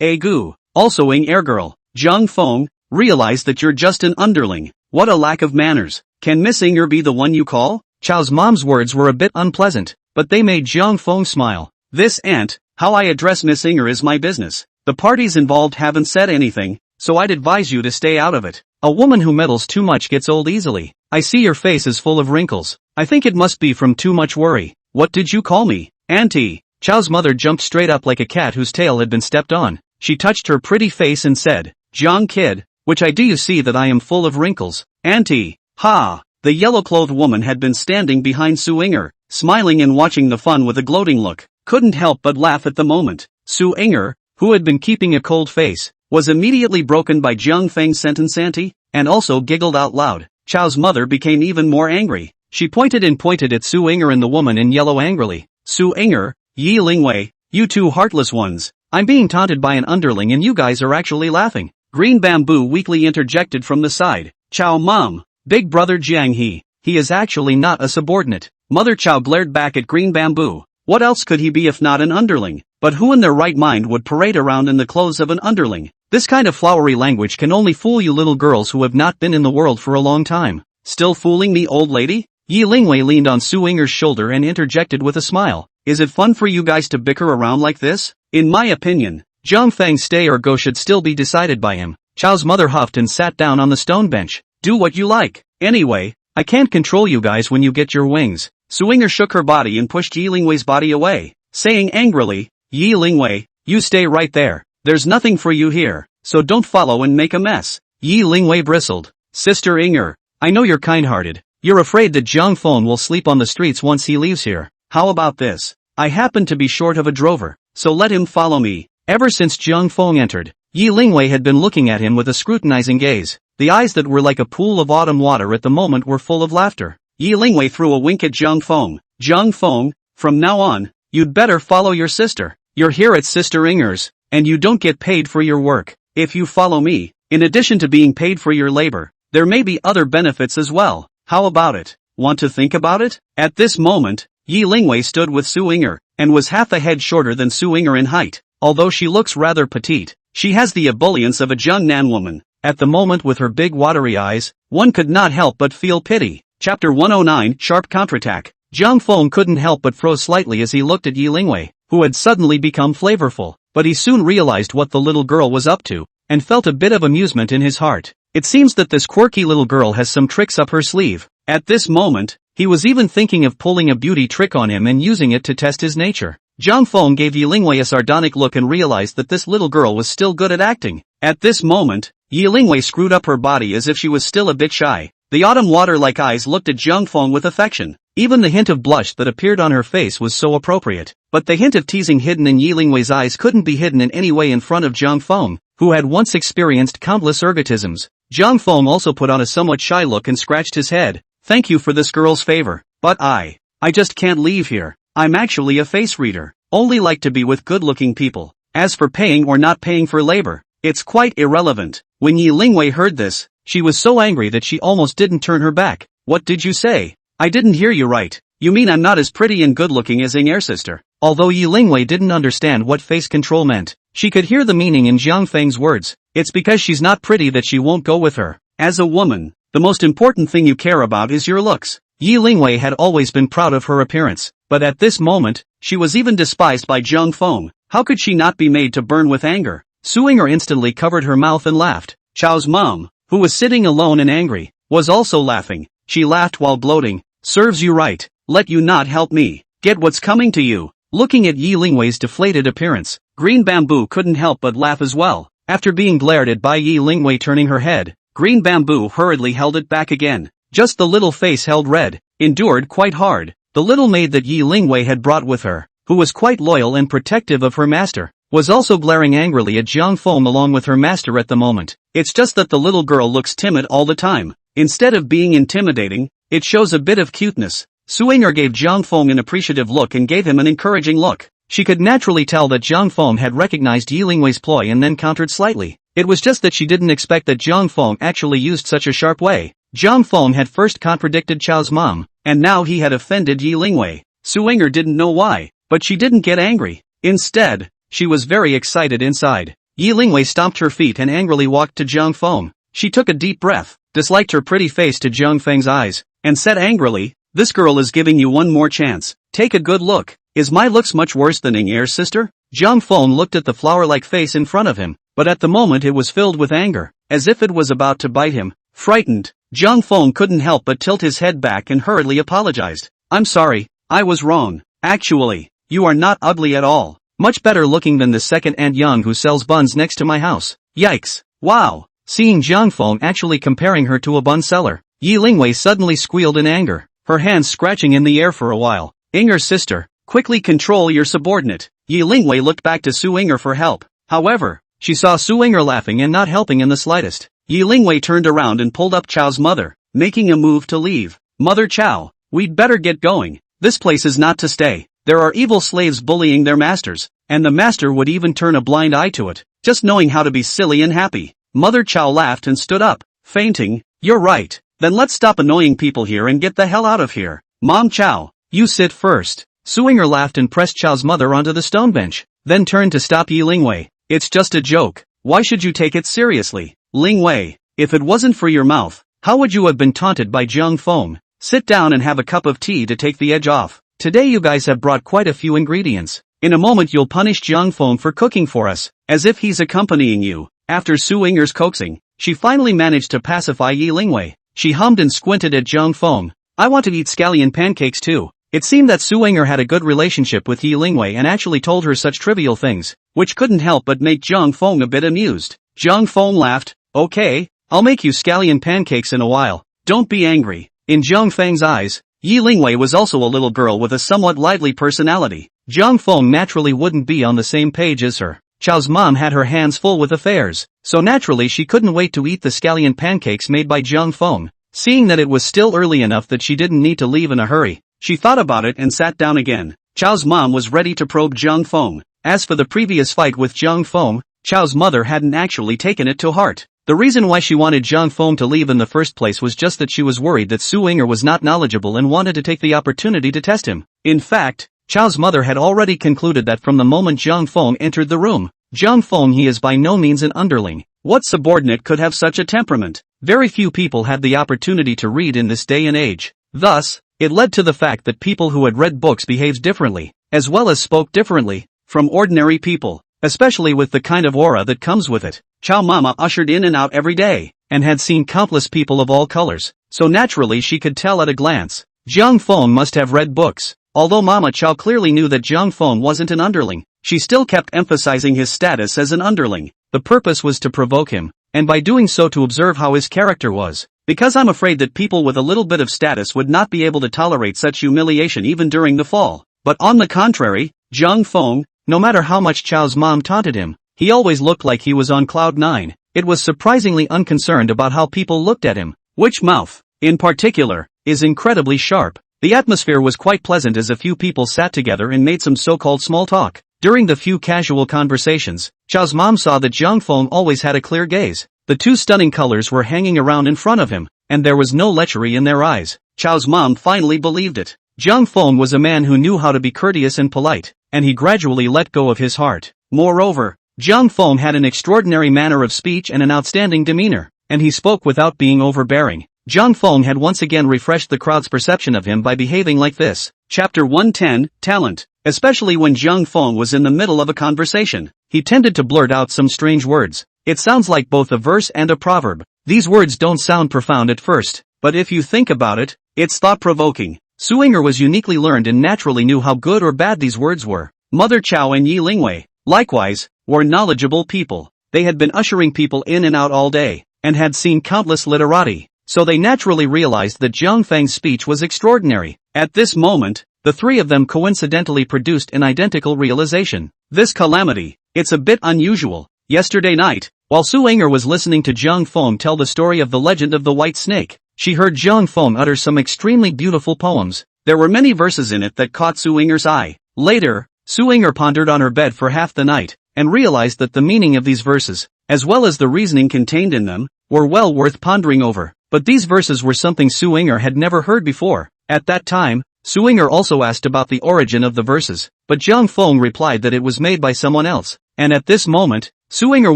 Agu, also Ing Air Girl. Zhang Feng, realize that you're just an underling. What a lack of manners. Can Miss Yinger be the one you call? Chow's mom's words were a bit unpleasant, but they made Zhang Feng smile. This aunt, how I address Miss Yinger is my business. The parties involved haven't said anything, so I'd advise you to stay out of it. A woman who meddles too much gets old easily. I see your face is full of wrinkles. I think it must be from too much worry. What did you call me? Auntie. Chow's mother jumped straight up like a cat whose tail had been stepped on. She touched her pretty face and said, Zhang kid, which I do you see that I am full of wrinkles? Auntie. Ha! The yellow-clothed woman had been standing behind Su Yinger, smiling and watching the fun with a gloating look. Couldn't help but laugh at the moment. Su Yinger, who had been keeping a cold face, was immediately broken by Jiang Feng's sentence Auntie, and also giggled out loud. Chao's mother became even more angry. She pointed at Su Ying'er and the woman in yellow angrily. Su Ying'er, Yi Lingwei, you two heartless ones. I'm being taunted by an underling and you guys are actually laughing. Green Bamboo weakly interjected from the side. Chao Mom, Big Brother Jiang he is actually not a subordinate. Mother Chao glared back at Green Bamboo. What else could he be if not an underling? But who in their right mind would parade around in the clothes of an underling? This kind of flowery language can only fool you little girls who have not been in the world for a long time. Still fooling me, old lady? Yi Lingwei leaned on Su Ying'er's shoulder and interjected with a smile. Is it fun for you guys to bicker around like this? In my opinion, Jiang Feng's stay or go should still be decided by him. Chao's mother huffed and sat down on the stone bench. Do what you like. Anyway, I can't control you guys when you get your wings. Su Ying'er shook her body and pushed Yi Lingwei's body away, saying angrily, Yi Lingwei, you stay right there. There's nothing for you here, so don't follow and make a mess. Yi Lingwei bristled. Sister Ying'er, I know you're kind-hearted. You're afraid that Jiang Feng will sleep on the streets once he leaves here. How about this? I happen to be short of a drover, so let him follow me. Ever since Jiang Feng entered, Yi Lingwei had been looking at him with a scrutinizing gaze. The eyes that were like a pool of autumn water at the moment were full of laughter. Yi Lingwei threw a wink at Jiang Feng. Jiang Feng, from now on, you'd better follow your sister. You're here at Sister Ying'er's, and you don't get paid for your work. If you follow me, in addition to being paid for your labor, there may be other benefits as well. How about it? Want to think about it? At this moment, Yi Lingwei stood with Su Ying'er, and was half a head shorter than Su Ying'er in height. Although she looks rather petite, she has the ebullience of a Jiangnan woman. At the moment with her big watery eyes, one could not help but feel pity. Chapter 109, Sharp Counterattack. Jiang Feng couldn't help but froze slightly as he looked at Yi Lingwei, who had suddenly become flavorful, but he soon realized what the little girl was up to, and felt a bit of amusement in his heart. It seems that this quirky little girl has some tricks up her sleeve. At this moment, he was even thinking of pulling a beauty trick on him and using it to test his nature. Jiang Feng gave Yi Lingwei a sardonic look and realized that this little girl was still good at acting. At this moment, Yi Lingwei screwed up her body as if she was still a bit shy. The autumn water-like eyes looked at Jiang Feng with affection. Even the hint of blush that appeared on her face was so appropriate. But the hint of teasing hidden in Yi Lingwei's eyes couldn't be hidden in any way in front of Jiang Feng, who had once experienced countless ergotisms. Jiang Feng also put on a somewhat shy look and scratched his head. Thank you for this girl's favor, but I just can't leave here. I'm actually a face reader. Only like to be with good-looking people. As for paying or not paying for labor, it's quite irrelevant. When Yi Lingwei heard this, she was so angry that she almost didn't turn her back. What did you say? I didn't hear you right. You mean I'm not as pretty and good-looking as Ying'er's sister? Although Yi Lingwei didn't understand what face control meant, she could hear the meaning in Jiang Feng's words. It's because she's not pretty that she won't go with her. As a woman, the most important thing you care about is your looks. Yi Lingwei had always been proud of her appearance, but at this moment, she was even despised by Jiang Feng. How could she not be made to burn with anger? Su Ying'er instantly covered her mouth and laughed. Chao's mom, who was sitting alone and angry, was also laughing. She laughed while gloating. Serves you right. Let you not help me. Get what's coming to you. Looking at Yi Lingwei's deflated appearance, Green Bamboo couldn't help but laugh as well. After being glared at by Yi Lingwei turning her head, Green Bamboo hurriedly held it back again. Just the little face held red, endured quite hard. The little maid that Yi Lingwei had brought with her, who was quite loyal and protective of her master, was also glaring angrily at Jiang Feng along with her master at the moment. It's just that the little girl looks timid all the time. Instead of being intimidating, it shows a bit of cuteness. Su Ying'er gave Jiang Feng an appreciative look and gave him an encouraging look. She could naturally tell that Jiang Feng had recognized Yi Lingwei's ploy and then countered slightly. It was just that she didn't expect that Jiang Feng actually used such a sharp way. Jiang Feng had first contradicted Chao's mom, and now he had offended Yi Lingwei. Su Ying'er didn't know why, but she didn't get angry. Instead, she was very excited inside. Yi Lingwei stomped her feet and angrily walked to Jiang Feng. She took a deep breath, disliked her pretty face to Jiang Feng's eyes, and said angrily, "This girl is giving you one more chance. Take a good look. Is my looks much worse than Ying'er's sister?" Jiang Feng looked at the flower-like face in front of him, but at the moment it was filled with anger, as if it was about to bite him. Frightened, Jiang Feng couldn't help but tilt his head back and hurriedly apologized. "I'm sorry, I was wrong. Actually, you are not ugly at all. Much better looking than the second Aunt Yang who sells buns next to my house." Yikes! Wow! Seeing Jiang Feng actually comparing her to a bun seller, Yi Lingwei suddenly squealed in anger, her hands scratching in the air for a while. "Ying'er's sister, quickly control your subordinate." Yi Lingwei looked back to Su Ying'er for help. However, she saw Suinger laughing and not helping in the slightest. Yi Lingwei turned around and pulled up Chao's mother, making a move to leave. Mother Chao, we'd better get going. This place is not to stay. There are evil slaves bullying their masters, and the master would even turn a blind eye to it, just knowing how to be silly and happy. Mother Chao laughed and stood up, fainting. You're right. Then let's stop annoying people here and get the hell out of here. Mom Chao, you sit first. Suinger laughed and pressed Chao's mother onto the stone bench, then turned to stop Yi Lingwei. It's just a joke. Why should you take it seriously? Lingwei, if it wasn't for your mouth, how would you have been taunted by Jiang Feng? Sit down and have a cup of tea to take the edge off. Today you guys have brought quite a few ingredients. In a moment you'll punish Jiang Feng for cooking for us, as if he's accompanying you. After Suinger's coaxing, she finally managed to pacify Yi Lingwei. She hummed and squinted at Jiang Feng. I want to eat scallion pancakes too. It seemed that Suinger had a good relationship with Yi Lingwei and actually told her such trivial things, which couldn't help but make Jiang Feng a bit amused. Jiang Feng laughed. Okay, I'll make you scallion pancakes in a while. Don't be angry. In Jiang Feng's eyes, Yi Lingwei was also a little girl with a somewhat lively personality. Jiang Feng naturally wouldn't be on the same page as her. Chao's mom had her hands full with affairs, so naturally she couldn't wait to eat the scallion pancakes made by Jiang Feng. Seeing that it was still early enough that she didn't need to leave in a hurry, she thought about it and sat down again. Chao's mom was ready to probe Jiang Feng. As for the previous fight with Jiang Feng, Chao's mother hadn't actually taken it to heart. The reason why she wanted Jiang Feng to leave in the first place was just that she was worried that Suinger was not knowledgeable and wanted to take the opportunity to test him. In fact, Chao's mother had already concluded that from the moment Jiang Feng entered the room. Jiang Feng, he is by no means an underling. What subordinate could have such a temperament? Very few people had the opportunity to read in this day and age. Thus, it led to the fact that people who had read books behaved differently, as well as spoke differently, from ordinary people, especially with the kind of aura that comes with it. Chao Mama ushered in and out every day, and had seen countless people of all colors, so naturally she could tell at a glance. Jiang Feng must have read books. Although Mama Chao clearly knew that Jiang Feng wasn't an underling, she still kept emphasizing his status as an underling. The purpose was to provoke him, and by doing so to observe how his character was. Because I'm afraid that people with a little bit of status would not be able to tolerate such humiliation even during the fall. But on the contrary, Jiang Feng, no matter how much Chao's mom taunted him, he always looked like he was on cloud nine. It was surprisingly unconcerned about how people looked at him, which mouth, in particular, is incredibly sharp. The atmosphere was quite pleasant as a few people sat together and made some so-called small talk. During the few casual conversations, Chao's mom saw that Jiang Feng always had a clear gaze. The two stunning colors were hanging around in front of him, and there was no lechery in their eyes. Chao's mom finally believed it. Jiang Feng was a man who knew how to be courteous and polite, and he gradually let go of his heart. Moreover, Jiang Feng had an extraordinary manner of speech and an outstanding demeanor, and he spoke without being overbearing. Jiang Feng had once again refreshed the crowd's perception of him by behaving like this. Chapter 110, Talent. Especially when Jiang Feng was in the middle of a conversation, he tended to blurt out some strange words. It sounds like both a verse and a proverb. These words don't sound profound at first, but if you think about it, it's thought-provoking. Suinger was uniquely learned and naturally knew how good or bad these words were. Mother Chao and Yi Lingwei, likewise, were knowledgeable people. They had been ushering people in and out all day, and had seen countless literati, so they naturally realized that Jiang Feng's speech was extraordinary. At this moment, the three of them coincidentally produced an identical realization. This calamity, it's a bit unusual. Yesterday night, while Suinger was listening to Jiang Feng tell the story of the legend of the white snake, she heard Jiang Feng utter some extremely beautiful poems. There were many verses in it that caught Suinger's eye. Later, Suinger pondered on her bed for half the night, and realized that the meaning of these verses, as well as the reasoning contained in them, were well worth pondering over. But these verses were something Suinger had never heard before. At that time, Suinger also asked about the origin of the verses, but Jiang Feng replied that it was made by someone else. And at this moment, Suinger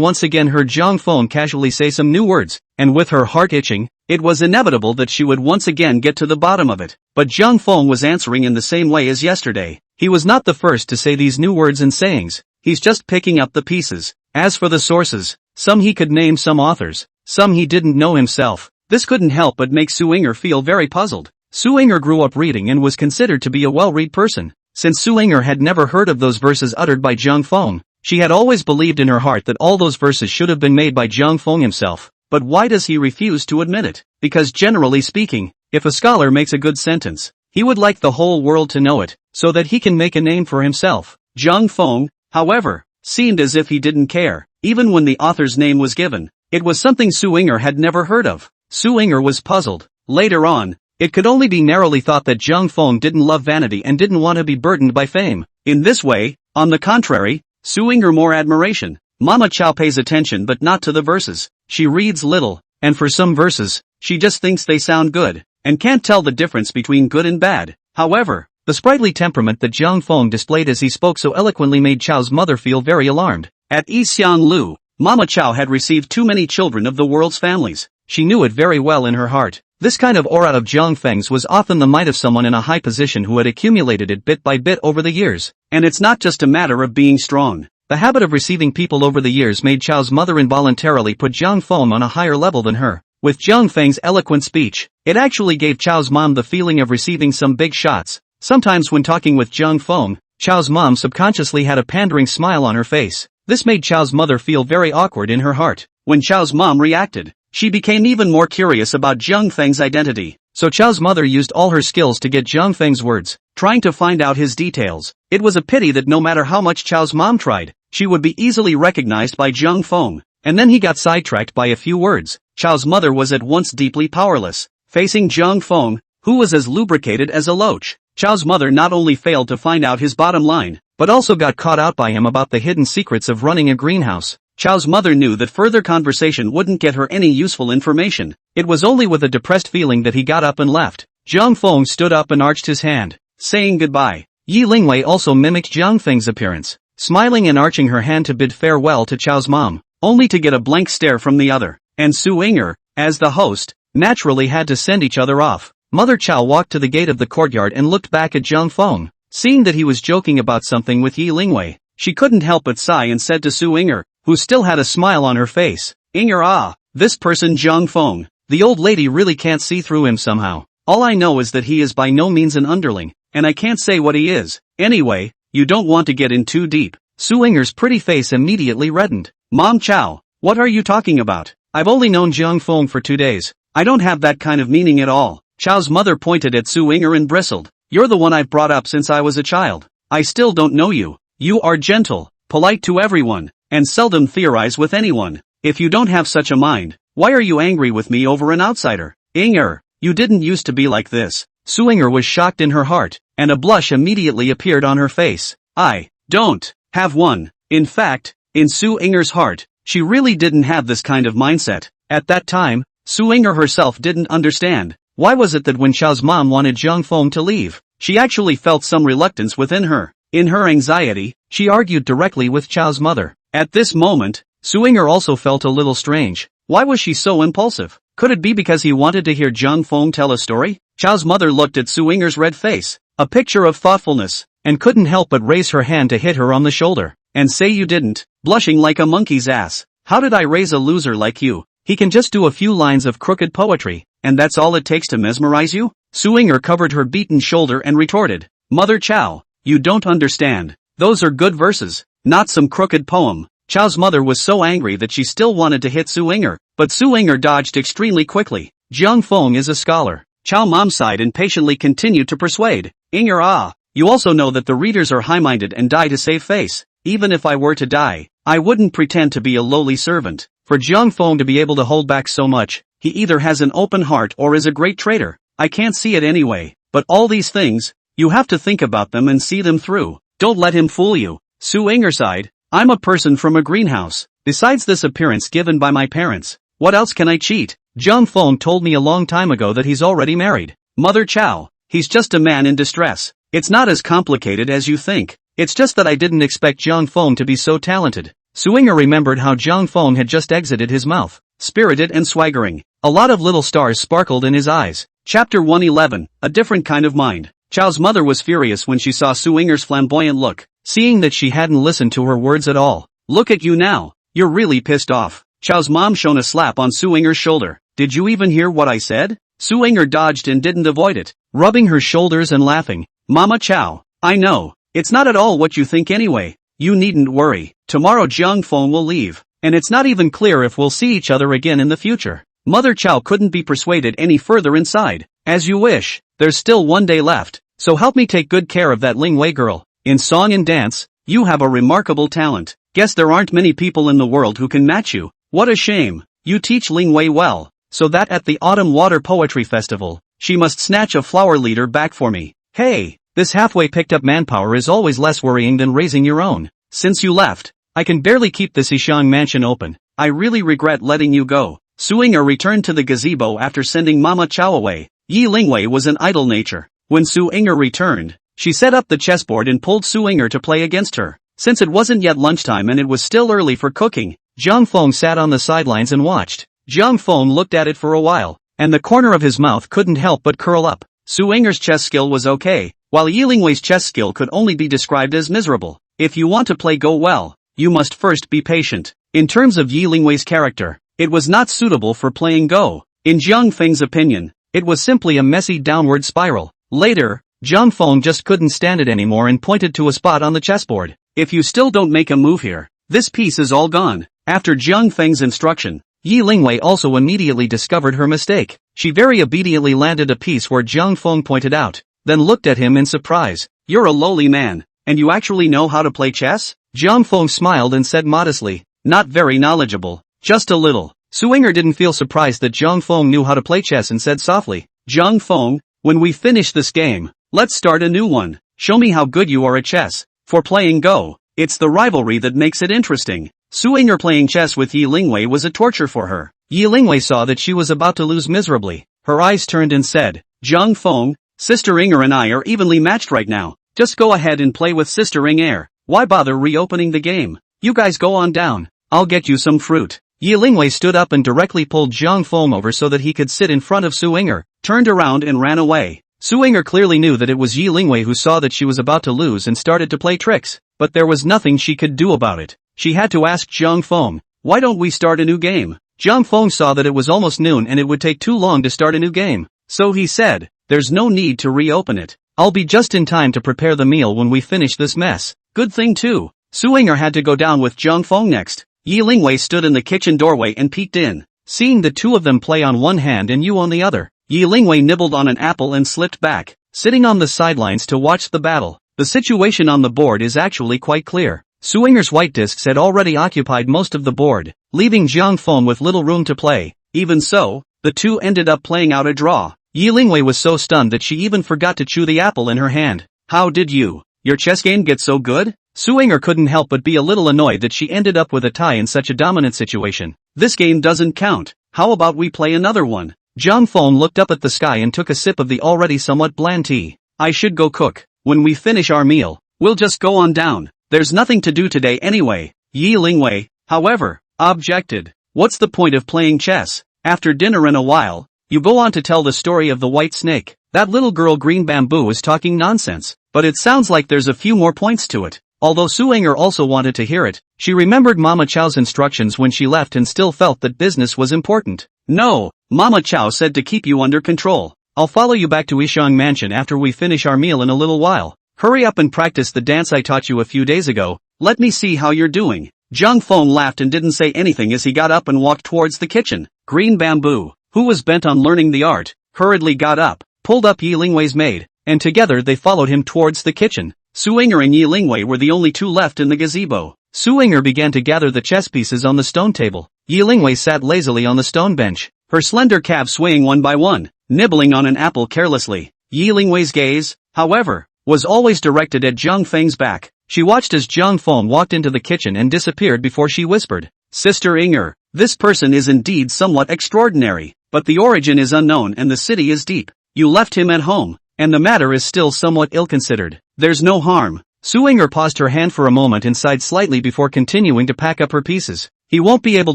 once again heard Jiang Feng casually say some new words, and with her heart itching, it was inevitable that she would once again get to the bottom of it. But Jiang Feng was answering in the same way as yesterday. He was not the first to say these new words and sayings. He's just picking up the pieces. As for the sources, some he could name, some authors, some he didn't know himself. This couldn't help but make Suinger feel very puzzled. Suinger grew up reading and was considered to be a well-read person. Since Suinger had never heard of those verses uttered by Jiang Feng, she had always believed in her heart that all those verses should have been made by Jiang Feng himself. But why does he refuse to admit it? Because generally speaking, if a scholar makes a good sentence, he would like the whole world to know it, so that he can make a name for himself. Jiang Feng, however, Seemed as if he didn't care, even when the author's name was given. It was something Su Inger had never heard of. Su Inger was puzzled. Later on, it could only be narrowly thought that Zhang Feng didn't love vanity and didn't want to be burdened by fame. In this way, on the contrary, Su Inger more admiration. Mama Chow pays attention but not to the verses. She reads little, and for some verses, she just thinks they sound good, and can't tell the difference between good and bad. However, the sprightly temperament that Zhang Feng displayed as he spoke so eloquently made Chow's mother feel very alarmed. At Yixiang Lu, Mama Chow had received too many children of the world's families. She knew it very well in her heart. This kind of aura of Zhang Feng's was often the might of someone in a high position who had accumulated it bit by bit over the years. And it's not just a matter of being strong. The habit of receiving people over the years made Chow's mother involuntarily put Zhang Feng on a higher level than her. With Zhang Feng's eloquent speech, it actually gave Chow's mom the feeling of receiving some big shots. Sometimes when talking with Zhang Feng, Chow's mom subconsciously had a pandering smile on her face. This made Chow's mother feel very awkward in her heart. When Chow's mom reacted, she became even more curious about Zhang Feng's identity. So Chow's mother used all her skills to get Zhang Feng's words, trying to find out his details. It was a pity that no matter how much Chow's mom tried, she would be easily recognized by Zhang Feng. And then he got sidetracked by a few words. Chow's mother was at once deeply powerless, facing Zhang Feng, who was as lubricated as a loach. Chow's mother not only failed to find out his bottom line, but also got caught out by him about the hidden secrets of running a greenhouse. Chow's mother knew that further conversation wouldn't get her any useful information. It was only with a depressed feeling that he got up and left. Zhang Feng stood up and arched his hand, saying goodbye. Yi Lingwei also mimicked Zhang Feng's appearance, smiling and arching her hand to bid farewell to Chow's mom, only to get a blank stare from the other. And Su Inger, as the host, naturally had to send each other off. Mother Chow walked to the gate of the courtyard and looked back at Zhang Feng. Seeing that he was joking about something with Yi Lingwei, she couldn't help but sigh and said to Su Inger, who still had a smile on her face, Inger, this person Zhang Feng, the old lady really can't see through him somehow. All I know is that he is by no means an underling, and I can't say what he is. Anyway, you don't want to get in too deep. Su Inger's pretty face immediately reddened. Mom Chow, what are you talking about? I've only known Zhang Feng for 2 days. I don't have that kind of meaning at all. Chow's mother pointed at Su Inger and bristled. You're the one I've brought up since I was a child. I still don't know you. You are gentle, polite to everyone, and seldom theorize with anyone. If you don't have such a mind, why are you angry with me over an outsider? Inger, you didn't used to be like this. Su Inger was shocked in her heart, and a blush immediately appeared on her face. I don't have one. In fact, in Su Inger's heart, she really didn't have this kind of mindset. At that time, Su Inger herself didn't understand. Why was it that when Chow's mom wanted Zhang Feng to leave, she actually felt some reluctance within her? In her anxiety, she argued directly with Chow's mother. At this moment, Su Inger also felt a little strange. Why was she so impulsive? Could it be because he wanted to hear Zhang Feng tell a story? Chow's mother looked at Su Inger's red face, a picture of thoughtfulness, and couldn't help but raise her hand to hit her on the shoulder, and say you didn't, blushing like a monkey's ass. How did I raise a loser like you? He can just do a few lines of crooked poetry, and that's all it takes to mesmerize you? Su Inger covered her beaten shoulder and retorted, Mother Chow, you don't understand. Those are good verses, not some crooked poem. Chow's mother was so angry that she still wanted to hit Su Inger, but Su Inger dodged extremely quickly. Zhang Feng is a scholar. Chow mom sighed and patiently continued to persuade. Inger, you also know that the readers are high-minded and die to save face. Even if I were to die, I wouldn't pretend to be a lowly servant. For Zhang Feng to be able to hold back so much, he either has an open heart or is a great traitor. I can't see it anyway. But all these things, you have to think about them and see them through. Don't let him fool you. Su Inger sighed. I'm a person from a greenhouse. Besides this appearance given by my parents, what else can I cheat? Zhang Feng told me a long time ago that he's already married. Mother Chow, he's just a man in distress. It's not as complicated as you think. It's just that I didn't expect Zhang Feng to be so talented. Su Inger remembered how Zhang Feng had just exited his mouth, spirited and swaggering. A lot of little stars sparkled in his eyes. Chapter 111, A Different Kind of Mind. Chow's mother was furious when she saw Su Inger's flamboyant look, seeing that she hadn't listened to her words at all. Look at you now. You're really pissed off. Chow's mom shone a slap on Su Inger's shoulder. Did you even hear what I said? Su Inger dodged and didn't avoid it, rubbing her shoulders and laughing. Mama Chow, I know. It's not at all what you think anyway. You needn't worry. Tomorrow Zhang Feng will leave, and it's not even clear if we'll see each other again in the future. Mother Chow couldn't be persuaded any further inside. As you wish. There's still 1 day left, so help me take good care of that Ling Wei girl. In song and dance, you have a remarkable talent. Guess there aren't many people in the world who can match you. What a shame. You teach Lingwei well, so that at the Autumn Water Poetry Festival, she must snatch a flower leader back for me. Hey, this halfway picked up manpower is always less worrying than raising your own. Since you left, I can barely keep this Ishang mansion open. I really regret letting you go. Su-Inger returned to the gazebo after sending Mama Chow away. Yi Lingwei was an idle nature. When Su-Inger returned, she set up the chessboard and pulled Su-Inger to play against her. Since it wasn't yet lunchtime and it was still early for cooking, Zhang Feng sat on the sidelines and watched. Zhang Feng looked at it for a while, and the corner of his mouth couldn't help but curl up. Su-Inger's chess skill was okay, while Yi Lingwei's chess skill could only be described as miserable. If you want to play Go well, you must first be patient. In terms of Yi Lingwei's character, it was not suitable for playing Go. In Zhang Feng's opinion, it was simply a messy downward spiral. Later, Zhang Feng just couldn't stand it anymore and pointed to a spot on the chessboard. If you still don't make a move here, this piece is all gone. After Zhang Feng's instruction, Yi Lingwei also immediately discovered her mistake. She very obediently landed a piece where Zhang Feng pointed out, then looked at him in surprise. You're a lowly man, and you actually know how to play chess? Zhang Feng smiled and said modestly, not very knowledgeable, just a little. Su-Inger didn't feel surprised that Zhang Feng knew how to play chess and said softly, Zhang Feng, when we finish this game, let's start a new one. Show me how good you are at chess. For playing Go, it's the rivalry that makes it interesting. Su-Inger playing chess with Yi Lingwei was a torture for her. Yi Lingwei saw that she was about to lose miserably. Her eyes turned and said, Zhang Feng, Sister Inger and I are evenly matched right now. Just go ahead and play with Sister Inger. Why bother reopening the game? You guys go on down. I'll get you some fruit. Yi Lingwei stood up and directly pulled Zhang Feng over so that he could sit in front of Su-Inger, turned around and ran away. Su-Inger clearly knew that it was Yi Lingwei who saw that she was about to lose and started to play tricks, but there was nothing she could do about it. She had to ask Zhang Feng, why don't we start a new game? Zhang Feng saw that it was almost noon and it would take too long to start a new game, so he said, there's no need to reopen it. I'll be just in time to prepare the meal when we finish this mess. Good thing too. Su-Inger had to go down with Zhang Feng next. Yi Lingwei stood in the kitchen doorway and peeked in. Seeing the two of them play on one hand and Yu on the other, Yi Lingwei nibbled on an apple and slipped back, sitting on the sidelines to watch the battle. The situation on the board is actually quite clear. Su-Inger's white discs had already occupied most of the board, leaving Zhang Feng with little room to play. Even so, the two ended up playing out a draw. Yi Lingwei was so stunned that she even forgot to chew the apple in her hand. How did your chess game get so good? Su-Inger couldn't help but be a little annoyed that she ended up with a tie in such a dominant situation. This game doesn't count. How about we play another one? Zhang Feng looked up at the sky and took a sip of the already somewhat bland tea. I should go cook. When we finish our meal, we'll just go on down. There's nothing to do today anyway. Yi Lingwei, however, objected. What's the point of playing chess? After dinner in a while, you go on to tell the story of the white snake. That little girl Green Bamboo is talking nonsense, but it sounds like there's a few more points to it. Although Su-Inger also wanted to hear it, she remembered Mama Chow's instructions when she left and still felt that business was important. No, Mama Chow said to keep you under control. I'll follow you back to Ishang Mansion after we finish our meal in a little while. Hurry up and practice the dance I taught you a few days ago. Let me see how you're doing. Zhang Feng laughed and didn't say anything as he got up and walked towards the kitchen. Green Bamboo, who was bent on learning the art, hurriedly got up, pulled up Yi Lingwei's maid, and together they followed him towards the kitchen. Su-Inger and Yi Lingwei were the only two left in the gazebo. Su-Inger began to gather the chess pieces on the stone table. Yi Lingwei sat lazily on the stone bench, her slender calves swaying one by one, nibbling on an apple carelessly. Yi Lingwei's gaze, however, was always directed at Zhang Feng's back. She watched as Zhang Feng walked into the kitchen and disappeared before she whispered, Sister Inger, this person is indeed somewhat extraordinary, but the origin is unknown and the city is deep. You left him at home, and the matter is still somewhat ill-considered. There's no harm. Su-Inger paused her hand for a moment and sighed slightly before continuing to pack up her pieces. He won't be able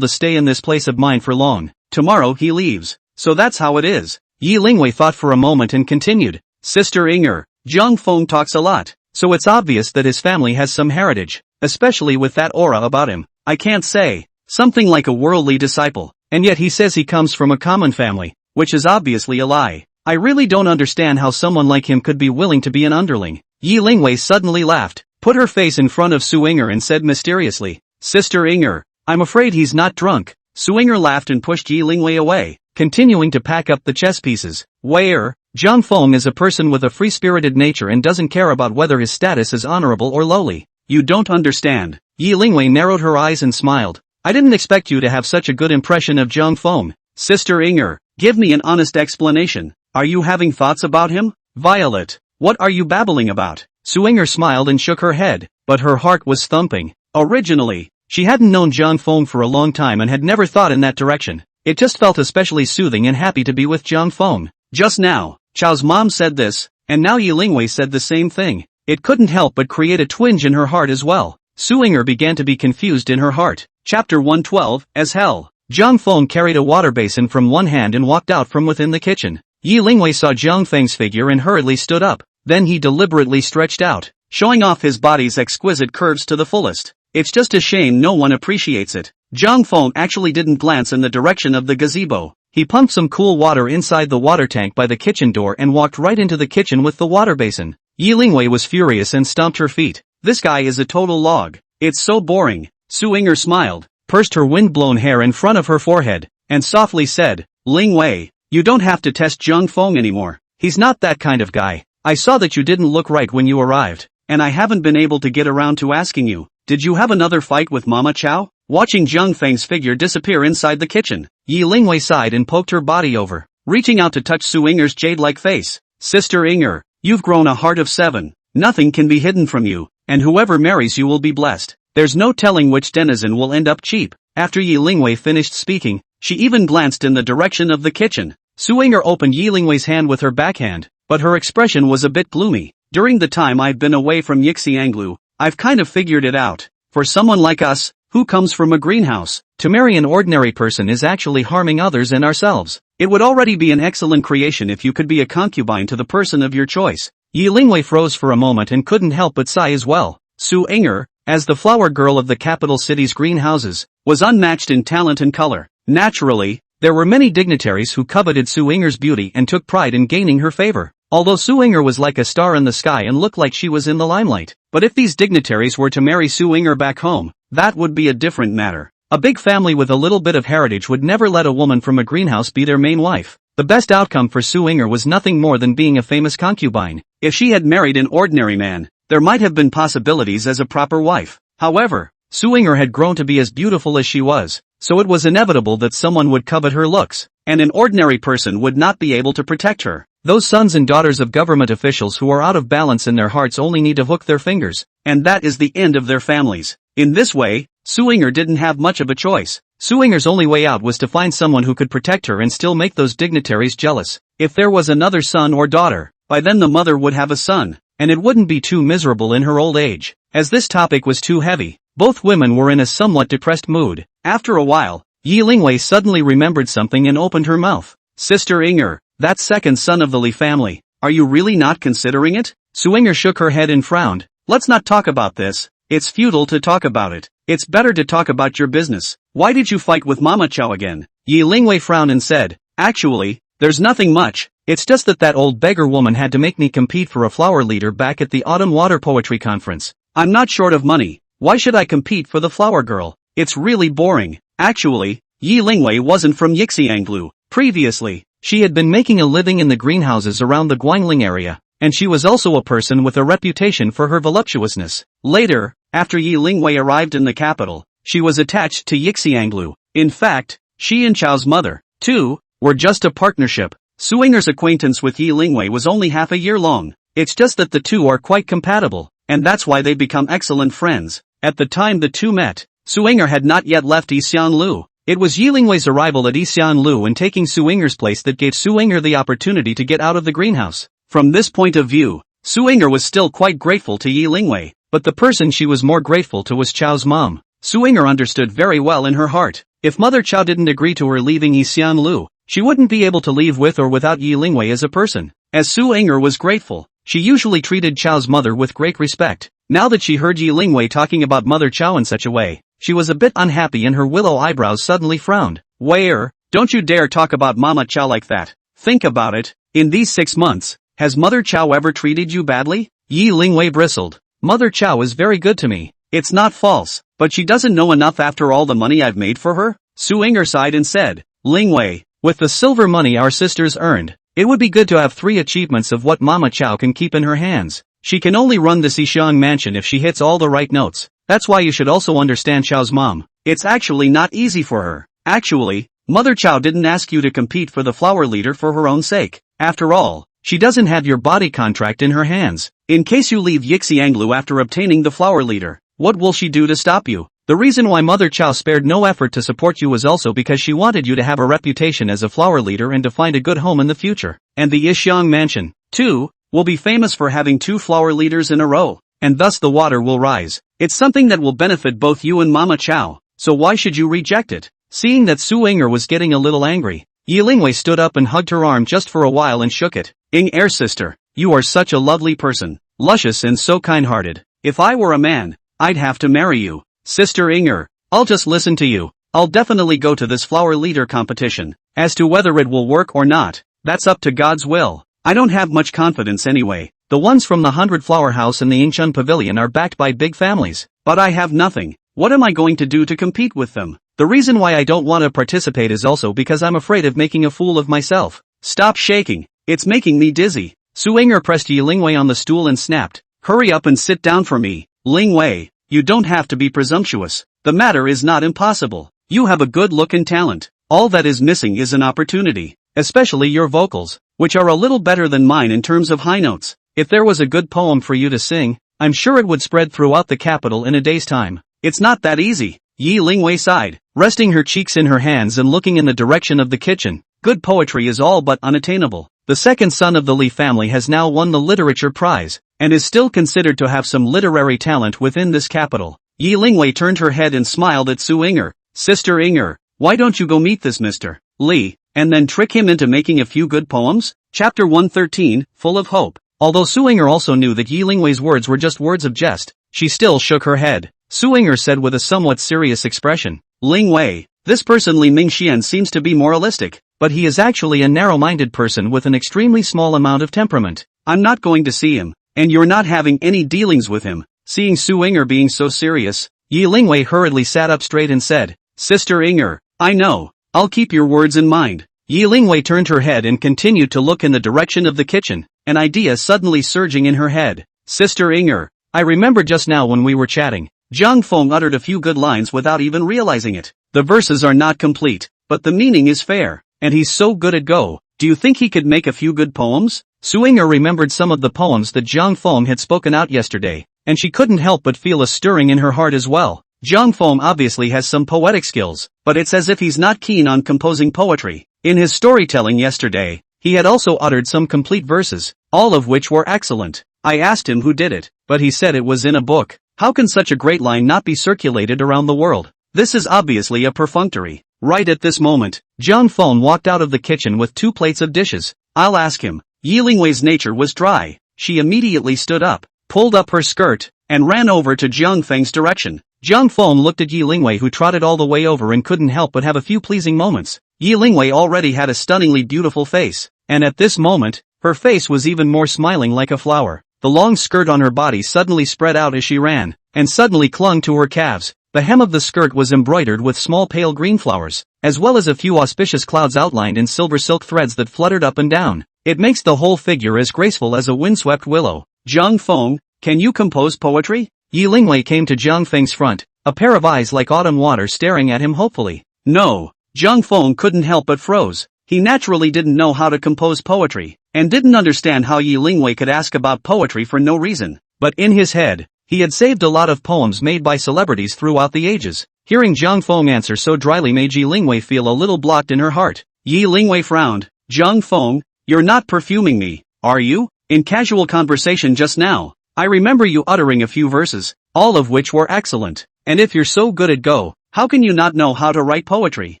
to stay in this place of mine for long. Tomorrow he leaves. So that's how it is. Yi Lingwei thought for a moment and continued. Sister Inger, Zhang Feng talks a lot, so it's obvious that his family has some heritage, especially with that aura about him. I can't say. Something like a worldly disciple, and yet he says he comes from a common family, which is obviously a lie. I really don't understand how someone like him could be willing to be an underling. Yi Lingwei suddenly laughed, put her face in front of Su-Inger and said mysteriously, Sister Inger, I'm afraid he's not drunk. Su-Inger laughed and pushed Yi Lingwei away, continuing to pack up the chess pieces. Where? Zhang Feng is a person with a free-spirited nature and doesn't care about whether his status is honorable or lowly. You don't understand. Yi Lingwei narrowed her eyes and smiled. I didn't expect you to have such a good impression of Zhang Feng. Sister Inger, give me an honest explanation. Are you having thoughts about him? Violet, what are you babbling about? Su Inger smiled and shook her head, but her heart was thumping. Originally, she hadn't known Zhang Feng for a long time and had never thought in that direction. It just felt especially soothing and happy to be with Zhang Feng. Just now, Chao's mom said this, and now Yi Lingwei said the same thing. It couldn't help but create a twinge in her heart as well. Su Inger began to be confused in her heart. Chapter 112, As Hell. Zhang Feng carried a water basin from one hand and walked out from within the kitchen. Yi Lingwei saw Zhang Feng's figure and hurriedly stood up. Then he deliberately stretched out, showing off his body's exquisite curves to the fullest. It's just a shame no one appreciates it. Zhang Feng actually didn't glance in the direction of the gazebo. He pumped some cool water inside the water tank by the kitchen door and walked right into the kitchen with the water basin. Yi Lingwei was furious and stomped her feet. This guy is a total log. It's so boring. Su Inger smiled, pursed her wind-blown hair in front of her forehead, and softly said, Lingwei, you don't have to test Zhang Feng anymore. He's not that kind of guy. I saw that you didn't look right when you arrived, and I haven't been able to get around to asking you, did you have another fight with Mama Chow? Watching Zhang Feng's figure disappear inside the kitchen, Yi Lingwei sighed and poked her body over, reaching out to touch Su Inger's jade-like face. Sister Inger, you've grown a heart of 7. Nothing can be hidden from you, and whoever marries you will be blessed. There's no telling which denizen will end up cheap. After Yi Lingwei finished speaking, she even glanced in the direction of the kitchen. Su Inger opened Yi Lingwei's hand with her backhand, but her expression was a bit gloomy. During the time I've been away from Yixianglu, I've kind of figured it out. For someone like us, who comes from a greenhouse, to marry an ordinary person is actually harming others and ourselves. It would already be an excellent creation if you could be a concubine to the person of your choice. Yi Lingwei froze for a moment and couldn't help but sigh as well. Su Inger, as the flower girl of the capital city's greenhouses, was unmatched in talent and color. Naturally, there were many dignitaries who coveted Su Inger's beauty and took pride in gaining her favor. Although Su Inger was like a star in the sky and looked like she was in the limelight. But if these dignitaries were to marry Su Inger back home, that would be a different matter. A big family with a little bit of heritage would never let a woman from a greenhouse be their main wife. The best outcome for Su Inger was nothing more than being a famous concubine. If she had married an ordinary man, there might have been possibilities as a proper wife. However, Su Inger had grown to be as beautiful as she was, so it was inevitable that someone would covet her looks, and an ordinary person would not be able to protect her. Those sons and daughters of government officials who are out of balance in their hearts only need to hook their fingers, and that is the end of their families. In this way, Su Inger didn't have much of a choice. Su Inger's only way out was to find someone who could protect her and still make those dignitaries jealous. If there was another son or daughter, by then the mother would have a son, and it wouldn't be too miserable in her old age. As this topic was too heavy, both women were in a somewhat depressed mood. After a while, Yi Lingwei suddenly remembered something and opened her mouth. Sister Inger, that second son of the Li family, are you really not considering it? Su Inger shook her head and frowned. Let's not talk about this. It's futile to talk about it. It's better to talk about your business. Why did you fight with Mama Chow again? Yi Lingwei frowned and said, actually, there's nothing much. It's just that old beggar woman had to make me compete for a flower leader back at the Autumn Water Poetry Conference. I'm not short of money. Why should I compete for the flower girl? It's really boring. Actually, Yi Lingwei wasn't from Yixianglu. Previously, she had been making a living in the greenhouses around the Guangling area, and she was also a person with a reputation for her voluptuousness. Later, after Yi Lingwei arrived in the capital, she was attached to Yixianglu. In fact, she and Chao's mother, too, were just a partnership. Su Inger's acquaintance with Yi Lingwei was only half a year long. It's just that the two are quite compatible, and that's why they become excellent friends. At the time the two met, Su Inger had not yet left Yixianlu. It was Yi Lingwei's arrival at Yixianlu and taking Su Inger's place that gave Su Inger the opportunity to get out of the greenhouse. From this point of view, Su Inger was still quite grateful to Yi Lingwei, but the person she was more grateful to was Chao's mom. Su Inger understood very well in her heart. If Mother Chao didn't agree to her leaving Yixianlu, she wouldn't be able to leave with or without Yi Lingwei as a person. As Su Inger was grateful, she usually treated Chao's mother with great respect. Now that she heard Yi Lingwei talking about Mother Chao in such a way, she was a bit unhappy and her willow eyebrows suddenly frowned. Where? Don't you dare talk about Mama Chao like that. Think about it. In these 6 months, has Mother Chao ever treated you badly? Yi Lingwei bristled. Mother Chao is very good to me. It's not false, but she doesn't know enough after all the money I've made for her. Su Inger sighed and said, Lingwei, with the silver money our sisters earned, it would be good to have 3 achievements of what Mama Chao can keep in her hands. She can only run the Xishan mansion if she hits all the right notes. That's why you should also understand Chao's mom. It's actually not easy for her. Actually, Mother Chao didn't ask you to compete for the flower leader for her own sake. After all, she doesn't have your body contract in her hands. In case you leave Yixianglu after obtaining the flower leader, what will she do to stop you? The reason why Mother Chao spared no effort to support you was also because she wanted you to have a reputation as a flower leader and to find a good home in the future. And the Yixiang mansion, too, will be famous for having 2 flower leaders in a row, and thus the water will rise. It's something that will benefit both you and Mama Chao, so why should you reject it? Seeing that Su Yinger was getting a little angry, Yi Lingwei stood up and hugged her arm just for a while and shook it. Ying-er sister, you are such a lovely person, luscious and so kind-hearted. If I were a man, I'd have to marry you. Sister Ying-er, I'll just listen to you. I'll definitely go to this flower leader competition. As to whether it will work or not, that's up to God's will. I don't have much confidence anyway. The ones from the 100 Flower House and the Yingchun Pavilion are backed by big families. But I have nothing. What am I going to do to compete with them? The reason why I don't want to participate is also because I'm afraid of making a fool of myself. Stop shaking. It's making me dizzy. Su Yinger pressed Yi Lingwei on the stool and snapped. Hurry up and sit down for me. Lingwei, you don't have to be presumptuous. The matter is not impossible. You have a good look and talent. All that is missing is an opportunity. Especially your vocals, which are a little better than mine in terms of high notes. If there was a good poem for you to sing, I'm sure it would spread throughout the capital in a day's time. It's not that easy. Yi Lingwei sighed, resting her cheeks in her hands and looking in the direction of the kitchen. Good poetry is all but unattainable. The second son of the Li family has now won the literature prize, and is still considered to have some literary talent within this capital. Yi Lingwei turned her head and smiled at Su Yinger. Sister Yinger, why don't you go meet this Mr. Li, and then trick him into making a few good poems? Chapter 113, Full of Hope. Although Su Yinger also knew that Yi Lingwei's words were just words of jest, she still shook her head. Su Yinger said with a somewhat serious expression, Lingwei, this person Li Mingxian seems to be moralistic, but he is actually a narrow-minded person with an extremely small amount of temperament. I'm not going to see him, and you're not having any dealings with him. Seeing Su Yinger being so serious, Yi Lingwei hurriedly sat up straight and said, Sister Yinger, I know, I'll keep your words in mind. Yi Lingwei turned her head and continued to look in the direction of the kitchen, an idea suddenly surging in her head. Sister Yinger, I remember just now when we were chatting, Zhang Feng uttered a few good lines without even realizing it. The verses are not complete, but the meaning is fair, and he's so good at Go. Do you think he could make a few good poems? Su Yinger remembered some of the poems that Zhang Feng had spoken out yesterday, and she couldn't help but feel a stirring in her heart as well. Zhang Feng obviously has some poetic skills, but it's as if he's not keen on composing poetry. In his storytelling yesterday, he had also uttered some complete verses, all of which were excellent. I asked him who did it, but he said it was in a book. How can such a great line not be circulated around the world? This is obviously a perfunctory. Right at this moment, Zhang Feng walked out of the kitchen with 2 plates of dishes. I'll ask him. Yi Lingwei's nature was dry. She immediately stood up, pulled up her skirt, and ran over to Jiang Feng's direction. Zhang Feng looked at Yi Lingwei, who trotted all the way over and couldn't help but have a few pleasing moments. Yi Lingwei already had a stunningly beautiful face, and at this moment, her face was even more smiling like a flower. The long skirt on her body suddenly spread out as she ran, and suddenly clung to her calves. The hem of the skirt was embroidered with small pale green flowers, as well as a few auspicious clouds outlined in silver silk threads that fluttered up and down. It makes the whole figure as graceful as a windswept willow. Zhang Feng, can you compose poetry? Yi Lingwei came to Zhang Feng's front, a pair of eyes like autumn water staring at him hopefully. No. Zhang Feng couldn't help but froze. He naturally didn't know how to compose poetry, and didn't understand how Yi Lingwei could ask about poetry for no reason. But in his head, he had saved a lot of poems made by celebrities throughout the ages. Hearing Zhang Feng answer so dryly made Yi Lingwei feel a little blocked in her heart. Yi Lingwei frowned. Zhang Feng, you're not perfuming me, are you? In casual conversation just now, I remember you uttering a few verses, all of which were excellent. And if you're so good at Go, how can you not know how to write poetry?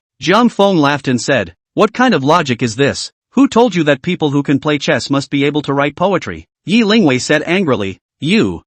Zhang Feng laughed and said, what kind of logic is this? Who told you that people who can play chess must be able to write poetry? Yi Lingwei said angrily, you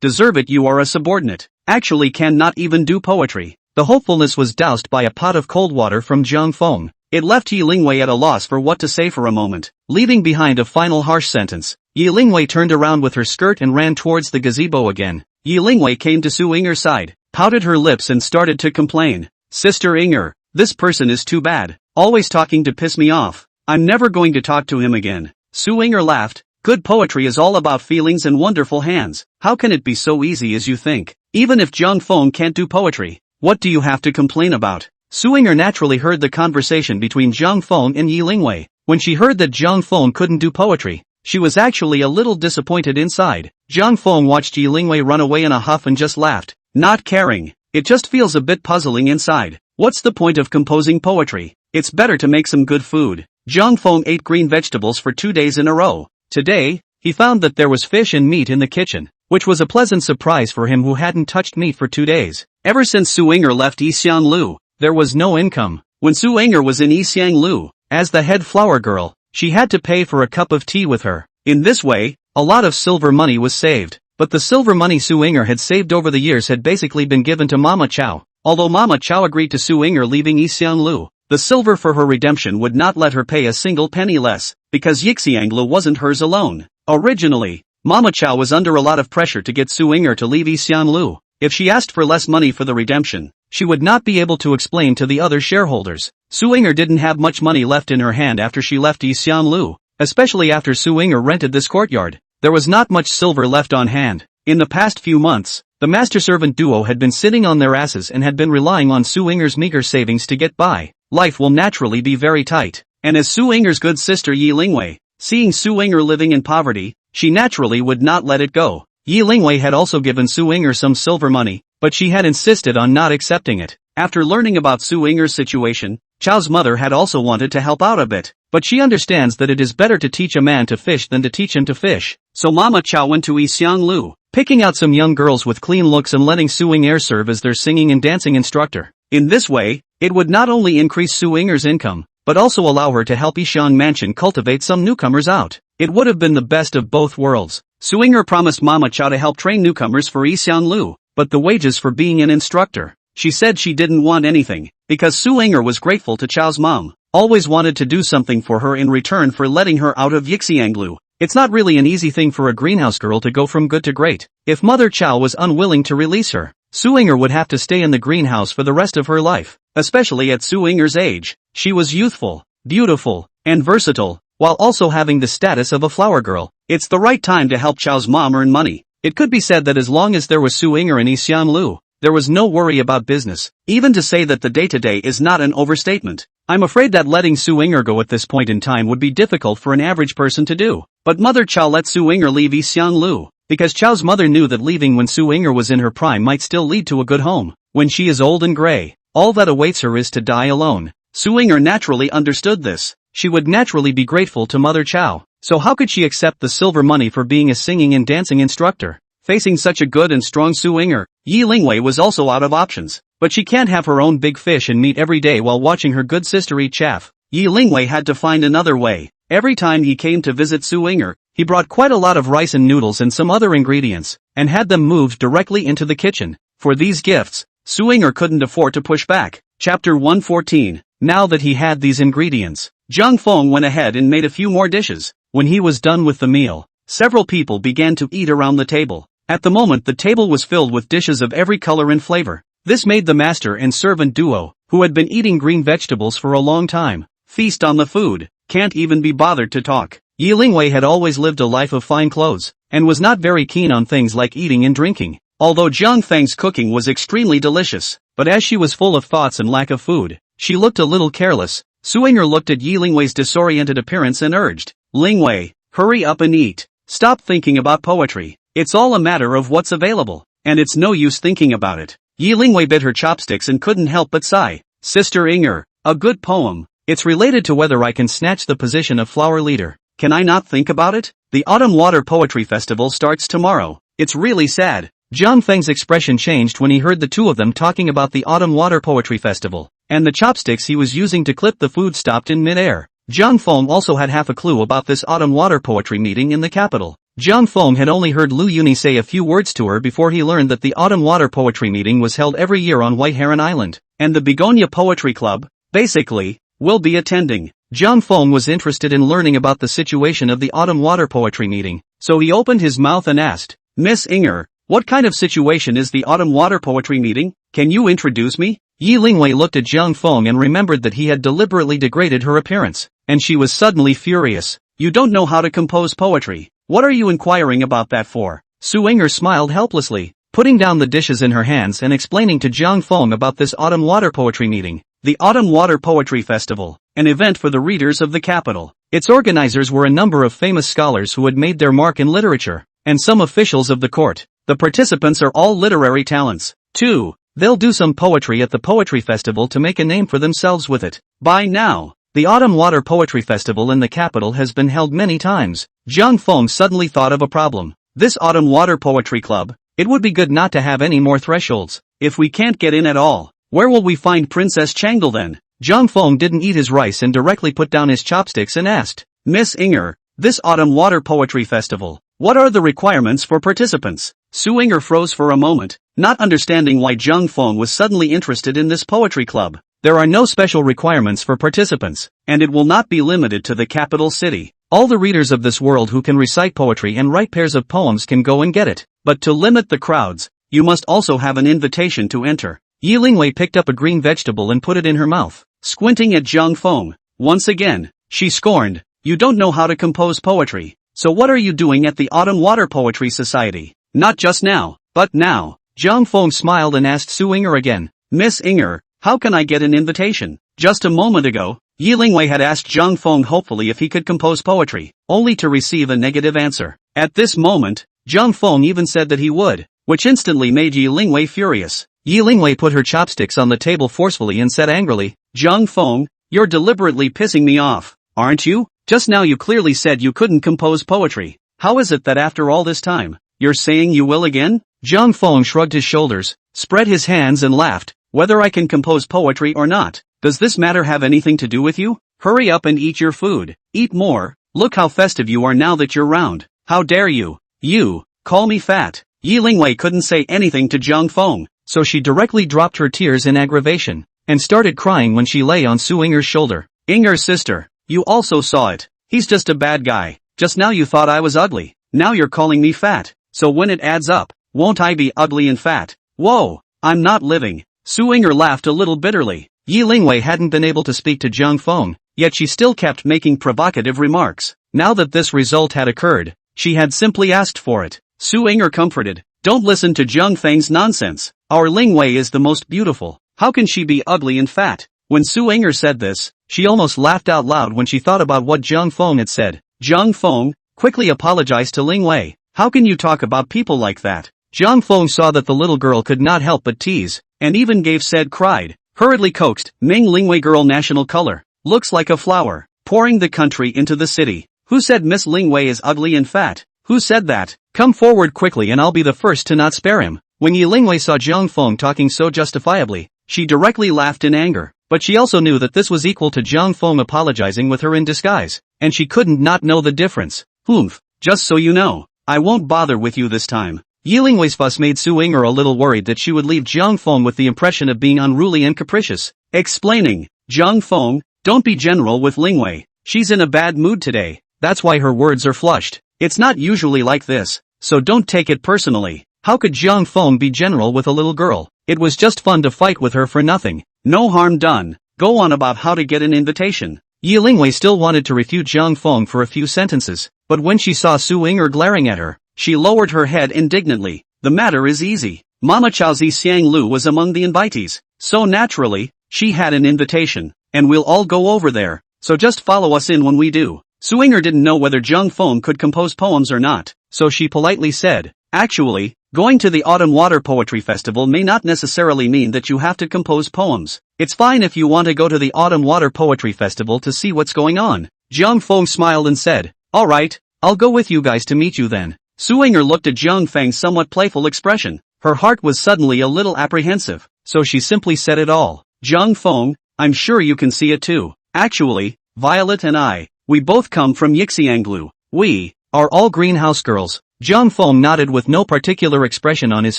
deserve it. You are a subordinate, actually cannot even do poetry. The hopefulness was doused by a pot of cold water from Zhang Feng. It left Yi Lingwei at a loss for what to say for a moment, leaving behind a final harsh sentence. Yi Lingwei turned around with her skirt and ran towards the gazebo again. Yi Lingwei came to Su Yinger's side, pouted her lips and started to complain. Sister Yinger, this person is too bad, always talking to piss me off. I'm never going to talk to him again. Su Yinger laughed, Good poetry is all about feelings and wonderful hands. How can it be so easy as you think? Even if Zhang Feng can't do poetry, what do you have to complain about? Su Ying'er naturally heard the conversation between Zhang Feng and Yi Lingwei. When she heard that Zhang Feng couldn't do poetry, she was actually a little disappointed inside. Zhang Feng watched Yi Lingwei run away in a huff and just laughed, not caring. It just feels a bit puzzling inside. What's the point of composing poetry? It's better to make some good food. Zhang Feng ate green vegetables for 2 days in a row. Today, he found that there was fish and meat in the kitchen, which was a pleasant surprise for him who hadn't touched meat for 2 days. Ever since Su Ying'er left Yixianglu, there was no income. When Su Ying'er was in Yixianglu, as the head flower girl, she had to pay for a cup of tea with her. In this way, a lot of silver money was saved. But the silver money Su Ying'er had saved over the years had basically been given to Mama Chow. Although Mama Chow agreed to Su Ying'er leaving Yixianglu, the silver for her redemption would not let her pay a single penny less, because Yixianglu wasn't hers alone. Originally, Mama Chow was under a lot of pressure to get Su Ying'er to leave Yixianglu. If she asked for less money for the redemption, she would not be able to explain to the other shareholders. Su Ying'er didn't have much money left in her hand after she left Yixianglu, especially after Su Ying'er rented this courtyard. There was not much silver left on hand. In the past few months, the master-servant duo had been sitting on their asses and had been relying on Su Ying'er's meager savings to get by. Life will naturally be very tight. And as Su Ying'er's good sister Yi Lingwei, seeing Su Ying'er living in poverty, she naturally would not let it go. Yi Lingwei had also given Su Ying'er some silver money, but she had insisted on not accepting it. After learning about Su Ying'er's situation, Chow's mother had also wanted to help out a bit, but she understands that it is better to teach a man to fish than to teach him to fish. So Mama Chow went to Yixianglu, picking out some young girls with clean looks and letting Su Ying'er serve as their singing and dancing instructor. In this way, it would not only increase Su Ying'er's income, but also allow her to help Yishan Mansion cultivate some newcomers out. It would have been the best of both worlds. Su Ying'er promised Mama Chow to help train newcomers for Yixianglu, but the wages for being an instructor. She said she didn't want anything, because Su Ying'er was grateful to Chow's mom, always wanted to do something for her in return for letting her out of Yixianglu. It's not really an easy thing for a greenhouse girl to go from good to great. If Mother Chow was unwilling to release her, Su Ying'er would have to stay in the greenhouse for the rest of her life, especially at Su Ying'er's age. She was youthful, beautiful, and versatile, while also having the status of a flower girl. It's the right time to help Chow's mom earn money. It could be said that as long as there was Su Ying'er in Yixianglu, there was no worry about business. Even to say that the day-to-day is not an overstatement. I'm afraid that letting Su Ying'er go at this point in time would be difficult for an average person to do. But Mother Chow let Su Ying'er leave Yixianglu, because Chow's mother knew that leaving when Su Ying'er was in her prime might still lead to a good home. When she is old and gray, all that awaits her is to die alone. Su Ying'er naturally understood this. She would naturally be grateful to Mother Chow. So how could she accept the silver money for being a singing and dancing instructor? Facing such a good and strong Su Ying'er, Yi Lingwei was also out of options. But she can't have her own big fish and meat every day while watching her good sister eat chaff. Yi Lingwei had to find another way. Every time he came to visit Su Ying'er, he brought quite a lot of rice and noodles and some other ingredients, and had them moved directly into the kitchen. For these gifts, Su Ying'er couldn't afford to push back. Chapter 114. Now that he had these ingredients, Zhang Feng went ahead and made a few more dishes. When he was done with the meal, several people began to eat around the table. At the moment the table was filled with dishes of every color and flavor. This made the master and servant duo, who had been eating green vegetables for a long time, feast on the food. Can't even be bothered to talk. Yi Lingwei had always lived a life of fine clothes, and was not very keen on things like eating and drinking. Although Zhang Feng's cooking was extremely delicious, but as she was full of thoughts and lack of food, she looked a little careless. Su Ying'er looked at Yi Lingwei's disoriented appearance and urged, "Lingwei, hurry up and eat. Stop thinking about poetry. It's all a matter of what's available, and it's no use thinking about it." Yi Lingwei bit her chopsticks and couldn't help but sigh. "Sister Ying'er, a good poem. It's related to whether I can snatch the position of flower leader. Can I not think about it? The Autumn Water Poetry Festival starts tomorrow. It's really sad." Zhang Feng's expression changed when he heard the two of them talking about the Autumn Water Poetry Festival, and the chopsticks he was using to clip the food stopped in mid-air. Zhang Feng also had half a clue about this Autumn Water Poetry meeting in the capital. Zhang Feng had only heard Lu Yuni say a few words to her before he learned that the Autumn Water Poetry meeting was held every year on White Heron Island, and the Begonia Poetry Club, basically, will be attending. Zhang Feng was interested in learning about the situation of the Autumn Water Poetry meeting, so he opened his mouth and asked, "Miss Ying'er, what kind of situation is the Autumn Water Poetry meeting? Can you introduce me?" Yi Lingwei looked at Zhang Feng and remembered that he had deliberately degraded her appearance, and she was suddenly furious. You don't know how to compose poetry. What are you inquiring about that for? Su Inger smiled helplessly, putting down the dishes in her hands and explaining to Jiang Feng about this autumn water poetry meeting. The Autumn Water Poetry Festival, an event for the readers of the capital. Its organizers were a number of famous scholars who had made their mark in literature, and some officials of the court. The participants are all literary talents, too. They'll do some poetry at the poetry festival to make a name for themselves with it. By now, the Autumn Water Poetry Festival in the capital has been held many times. Jiang Feng suddenly thought of a problem. This Autumn Water Poetry Club, it would be good not to have any more thresholds. If we can't get in at all, where will we find Princess Changdal then? Jiang Feng didn't eat his rice and directly put down his chopsticks and asked, Miss Inger, this Autumn Water Poetry Festival, what are the requirements for participants? Su Inger froze for a moment, not understanding why Jiang Feng was suddenly interested in this poetry club. There are no special requirements for participants, and it will not be limited to the capital city. All the readers of this world who can recite poetry and write pairs of poems can go and get it. But to limit the crowds, you must also have an invitation to enter. Yi Lingwei picked up a green vegetable and put it in her mouth, squinting at Jiang Feng. Once again, she scorned, you don't know how to compose poetry, so what are you doing at the Autumn Water Poetry Society? Not just now, but now. Jiang Feng smiled and asked Su Inger again, Miss Inger, how can I get an invitation? Just a moment ago, Yi Lingwei had asked Jiang Feng hopefully if he could compose poetry, only to receive a negative answer. At this moment, Jiang Feng even said that he would, which instantly made Yi Lingwei furious. Yi Lingwei put her chopsticks on the table forcefully and said angrily, Jiang Feng, you're deliberately pissing me off, aren't you? Just now you clearly said you couldn't compose poetry. How is it that after all this time, you're saying you will again? Jiang Feng shrugged his shoulders, spread his hands and laughed. Whether I can compose poetry or not, does this matter have anything to do with you? Hurry up and eat your food. Eat more. Look how festive you are now that you're round. How dare you? You, call me fat. Yi Lingwei couldn't say anything to Jiang Feng, so she directly dropped her tears in aggravation, and started crying when she lay on Su Inger's shoulder. Inger's sister, you also saw it. He's just a bad guy. Just now you thought I was ugly. Now you're calling me fat. So when it adds up, won't I be ugly and fat? Whoa, I'm not living. Su Inger laughed a little bitterly. Yi Lingwei hadn't been able to speak to Jiang Feng, yet she still kept making provocative remarks. Now that this result had occurred, she had simply asked for it. Su Inger comforted, don't listen to Jiang Feng's nonsense. Our Lingwei is the most beautiful. How can she be ugly and fat? When Su Inger said this, she almost laughed out loud when she thought about what Jiang Feng had said. Jiang Feng quickly apologized to Lingwei. How can you talk about people like that? Jiang Feng saw that the little girl could not help but tease, and even gave said cried, hurriedly coaxed, Ming Lingwei girl national color, looks like a flower, pouring the country into the city. Who said Miss Lingwei is ugly and fat? Who said that? Come forward quickly and I'll be the first to not spare him. When Yi Lingwei saw Jiang Feng talking so justifiably, she directly laughed in anger, but she also knew that this was equal to Jiang Feng apologizing with her in disguise, and she couldn't not know the difference. Humph, just so you know, I won't bother with you this time. Yi Lingwei's fuss made Su Inger a little worried that she would leave Jiang Feng with the impression of being unruly and capricious. Explaining, Jiang Feng, don't be general with Lingwei. She's in a bad mood today, that's why her words are flushed. It's not usually like this, so don't take it personally. How could Jiang Feng be general with a little girl? It was just fun to fight with her for nothing. No harm done. Go on about how to get an invitation. Yi Lingwei still wanted to refute Jiang Feng for a few sentences, but when she saw Su Inger glaring at her, she lowered her head indignantly. The matter is easy. Mama Chaozi Xiang Lu was among the invitees, so naturally, she had an invitation, and we'll all go over there, so just follow us in when we do. Su Inger didn't know whether Jiang Feng could compose poems or not, so she politely said, actually, going to the Autumn Water Poetry Festival may not necessarily mean that you have to compose poems. It's fine if you want to go to the Autumn Water Poetry Festival to see what's going on. Jiang Feng smiled and said, alright, I'll go with you guys to meet you then. Su Inger looked at Jiang Feng's somewhat playful expression. Her heart was suddenly a little apprehensive, so she simply said it all. Jiang Feng, I'm sure you can see it too. Actually, Violet and I, we both come from Yixianglu. We are all greenhouse girls. Jiang Feng nodded with no particular expression on his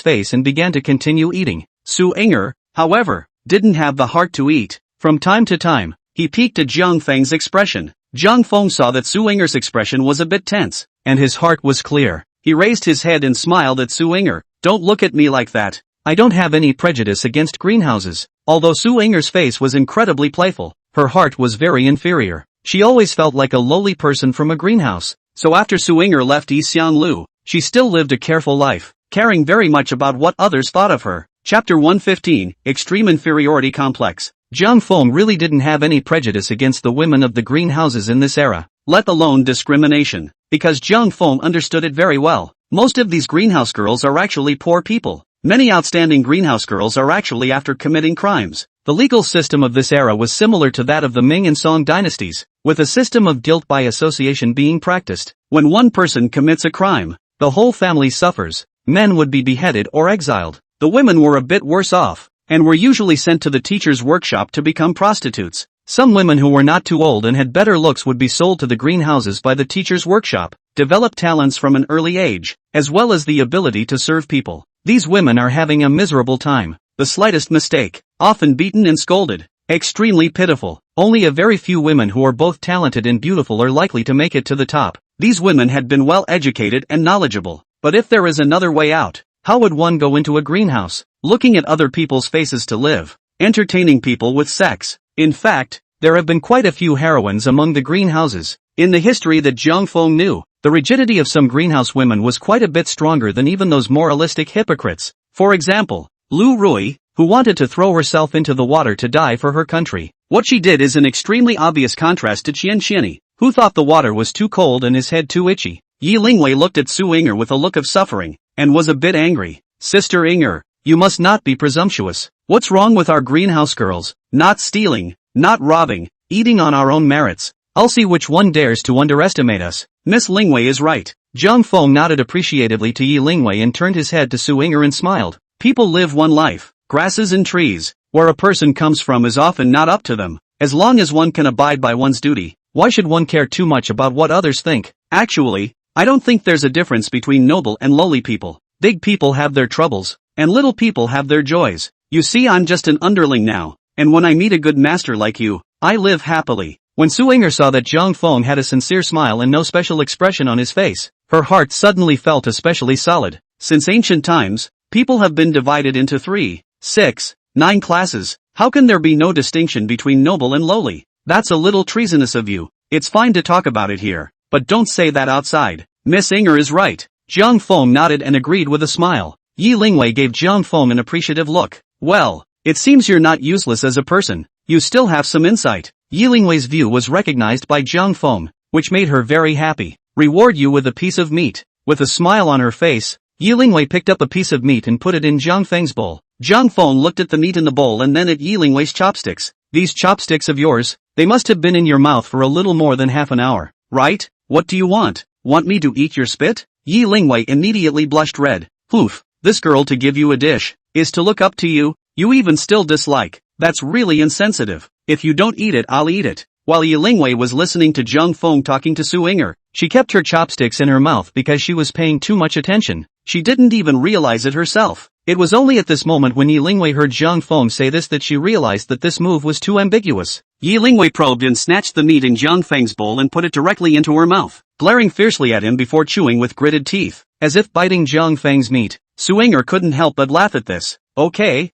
face and began to continue eating. Su Inger, however, didn't have the heart to eat. From time to time, he peeked at Jiang Feng's expression. Jiang Feng saw that Su Inger's expression was a bit tense, and his heart was clear. He raised his head and smiled at Su Inger. Don't look at me like that. I don't have any prejudice against greenhouses. Although Su Inger's face was incredibly playful, her heart was very inferior. She always felt like a lowly person from a greenhouse. So after Su Ying'er left Yixianglu, she still lived a careful life, caring very much about what others thought of her. Chapter 115, Extreme Inferiority Complex. Zhang Feng really didn't have any prejudice against the women of the greenhouses in this era, let alone discrimination, because Zhang Feng understood it very well. Most of these greenhouse girls are actually poor people. Many outstanding greenhouse girls are actually after committing crimes. The legal system of this era was similar to that of the Ming and Song dynasties, with a system of guilt by association being practiced. When one person commits a crime, the whole family suffers. Men would be beheaded or exiled. The women were a bit worse off, and were usually sent to the teacher's workshop to become prostitutes. Some women who were not too old and had better looks would be sold to the greenhouses by the teacher's workshop, develop talents from an early age, as well as the ability to serve people. These women are having a miserable time. The slightest mistake, often beaten and scolded. Extremely pitiful. Only a very few women who are both talented and beautiful are likely to make it to the top. These women had been well educated and knowledgeable. But if there is another way out, how would one go into a greenhouse? Looking at other people's faces to live. Entertaining people with sex. In fact, there have been quite a few heroines among the greenhouses. In the history that Zhang Feng knew, the rigidity of some greenhouse women was quite a bit stronger than even those moralistic hypocrites. For example, Lu Rui, who wanted to throw herself into the water to die for her country. What she did is an extremely obvious contrast to Qian Qianni, who thought the water was too cold and his head too itchy. Yi Lingwei looked at Su Ying'er with a look of suffering, and was a bit angry. Sister Ying'er, you must not be presumptuous. What's wrong with our greenhouse girls? Not stealing, not robbing, eating on our own merits. I'll see which one dares to underestimate us. Miss Lingwei is right. Zhang Feng nodded appreciatively to Yi Lingwei and turned his head to Su Ying'er and smiled. People live one life. Grasses and trees. Where a person comes from is often not up to them. As long as one can abide by one's duty, why should one care too much about what others think? Actually, I don't think there's a difference between noble and lowly people. Big people have their troubles, and little people have their joys. You see, I'm just an underling now, and when I meet a good master like you, I live happily. When Su Ying'er saw that Zhang Feng had a sincere smile and no special expression on his face, her heart suddenly felt especially solid. Since ancient times, people have been divided into 3, 6, 9 classes. How can there be no distinction between noble and lowly? That's a little treasonous of you. It's fine to talk about it here, but don't say that outside. Miss Ying'er is right. Zhang Feng nodded and agreed with a smile. Yi Lingwei gave Zhang Feng an appreciative look. Well, it seems you're not useless as a person. You still have some insight. Yi Lingwei's view was recognized by Zhang Feng, which made her very happy. Reward you with a piece of meat. With a smile on her face, Yi Lingwei picked up a piece of meat and put it in Zhang Feng's bowl. Zhang Feng looked at the meat in the bowl and then at Yi Lingwei's chopsticks. These chopsticks of yours, they must have been in your mouth for a little more than half an hour, right? What do you want? Want me to eat your spit? Yi Lingwei immediately blushed red. Oof, this girl to give you a dish, is to look up to you, you even still dislike. That's really insensitive. If you don't eat it, I'll eat it. While Yi Lingwei was listening to Zhang Feng talking to Su Ying'er, she kept her chopsticks in her mouth because she was paying too much attention. She didn't even realize it herself. It was only at this moment when Yi Lingwei heard Zhang Feng say this that she realized that this move was too ambiguous. Yi Lingwei probed and snatched the meat in Zhang Feng's bowl and put it directly into her mouth, glaring fiercely at him before chewing with gritted teeth, as if biting Zhang Feng's meat. Su Ying'er couldn't help but laugh at this. Okay,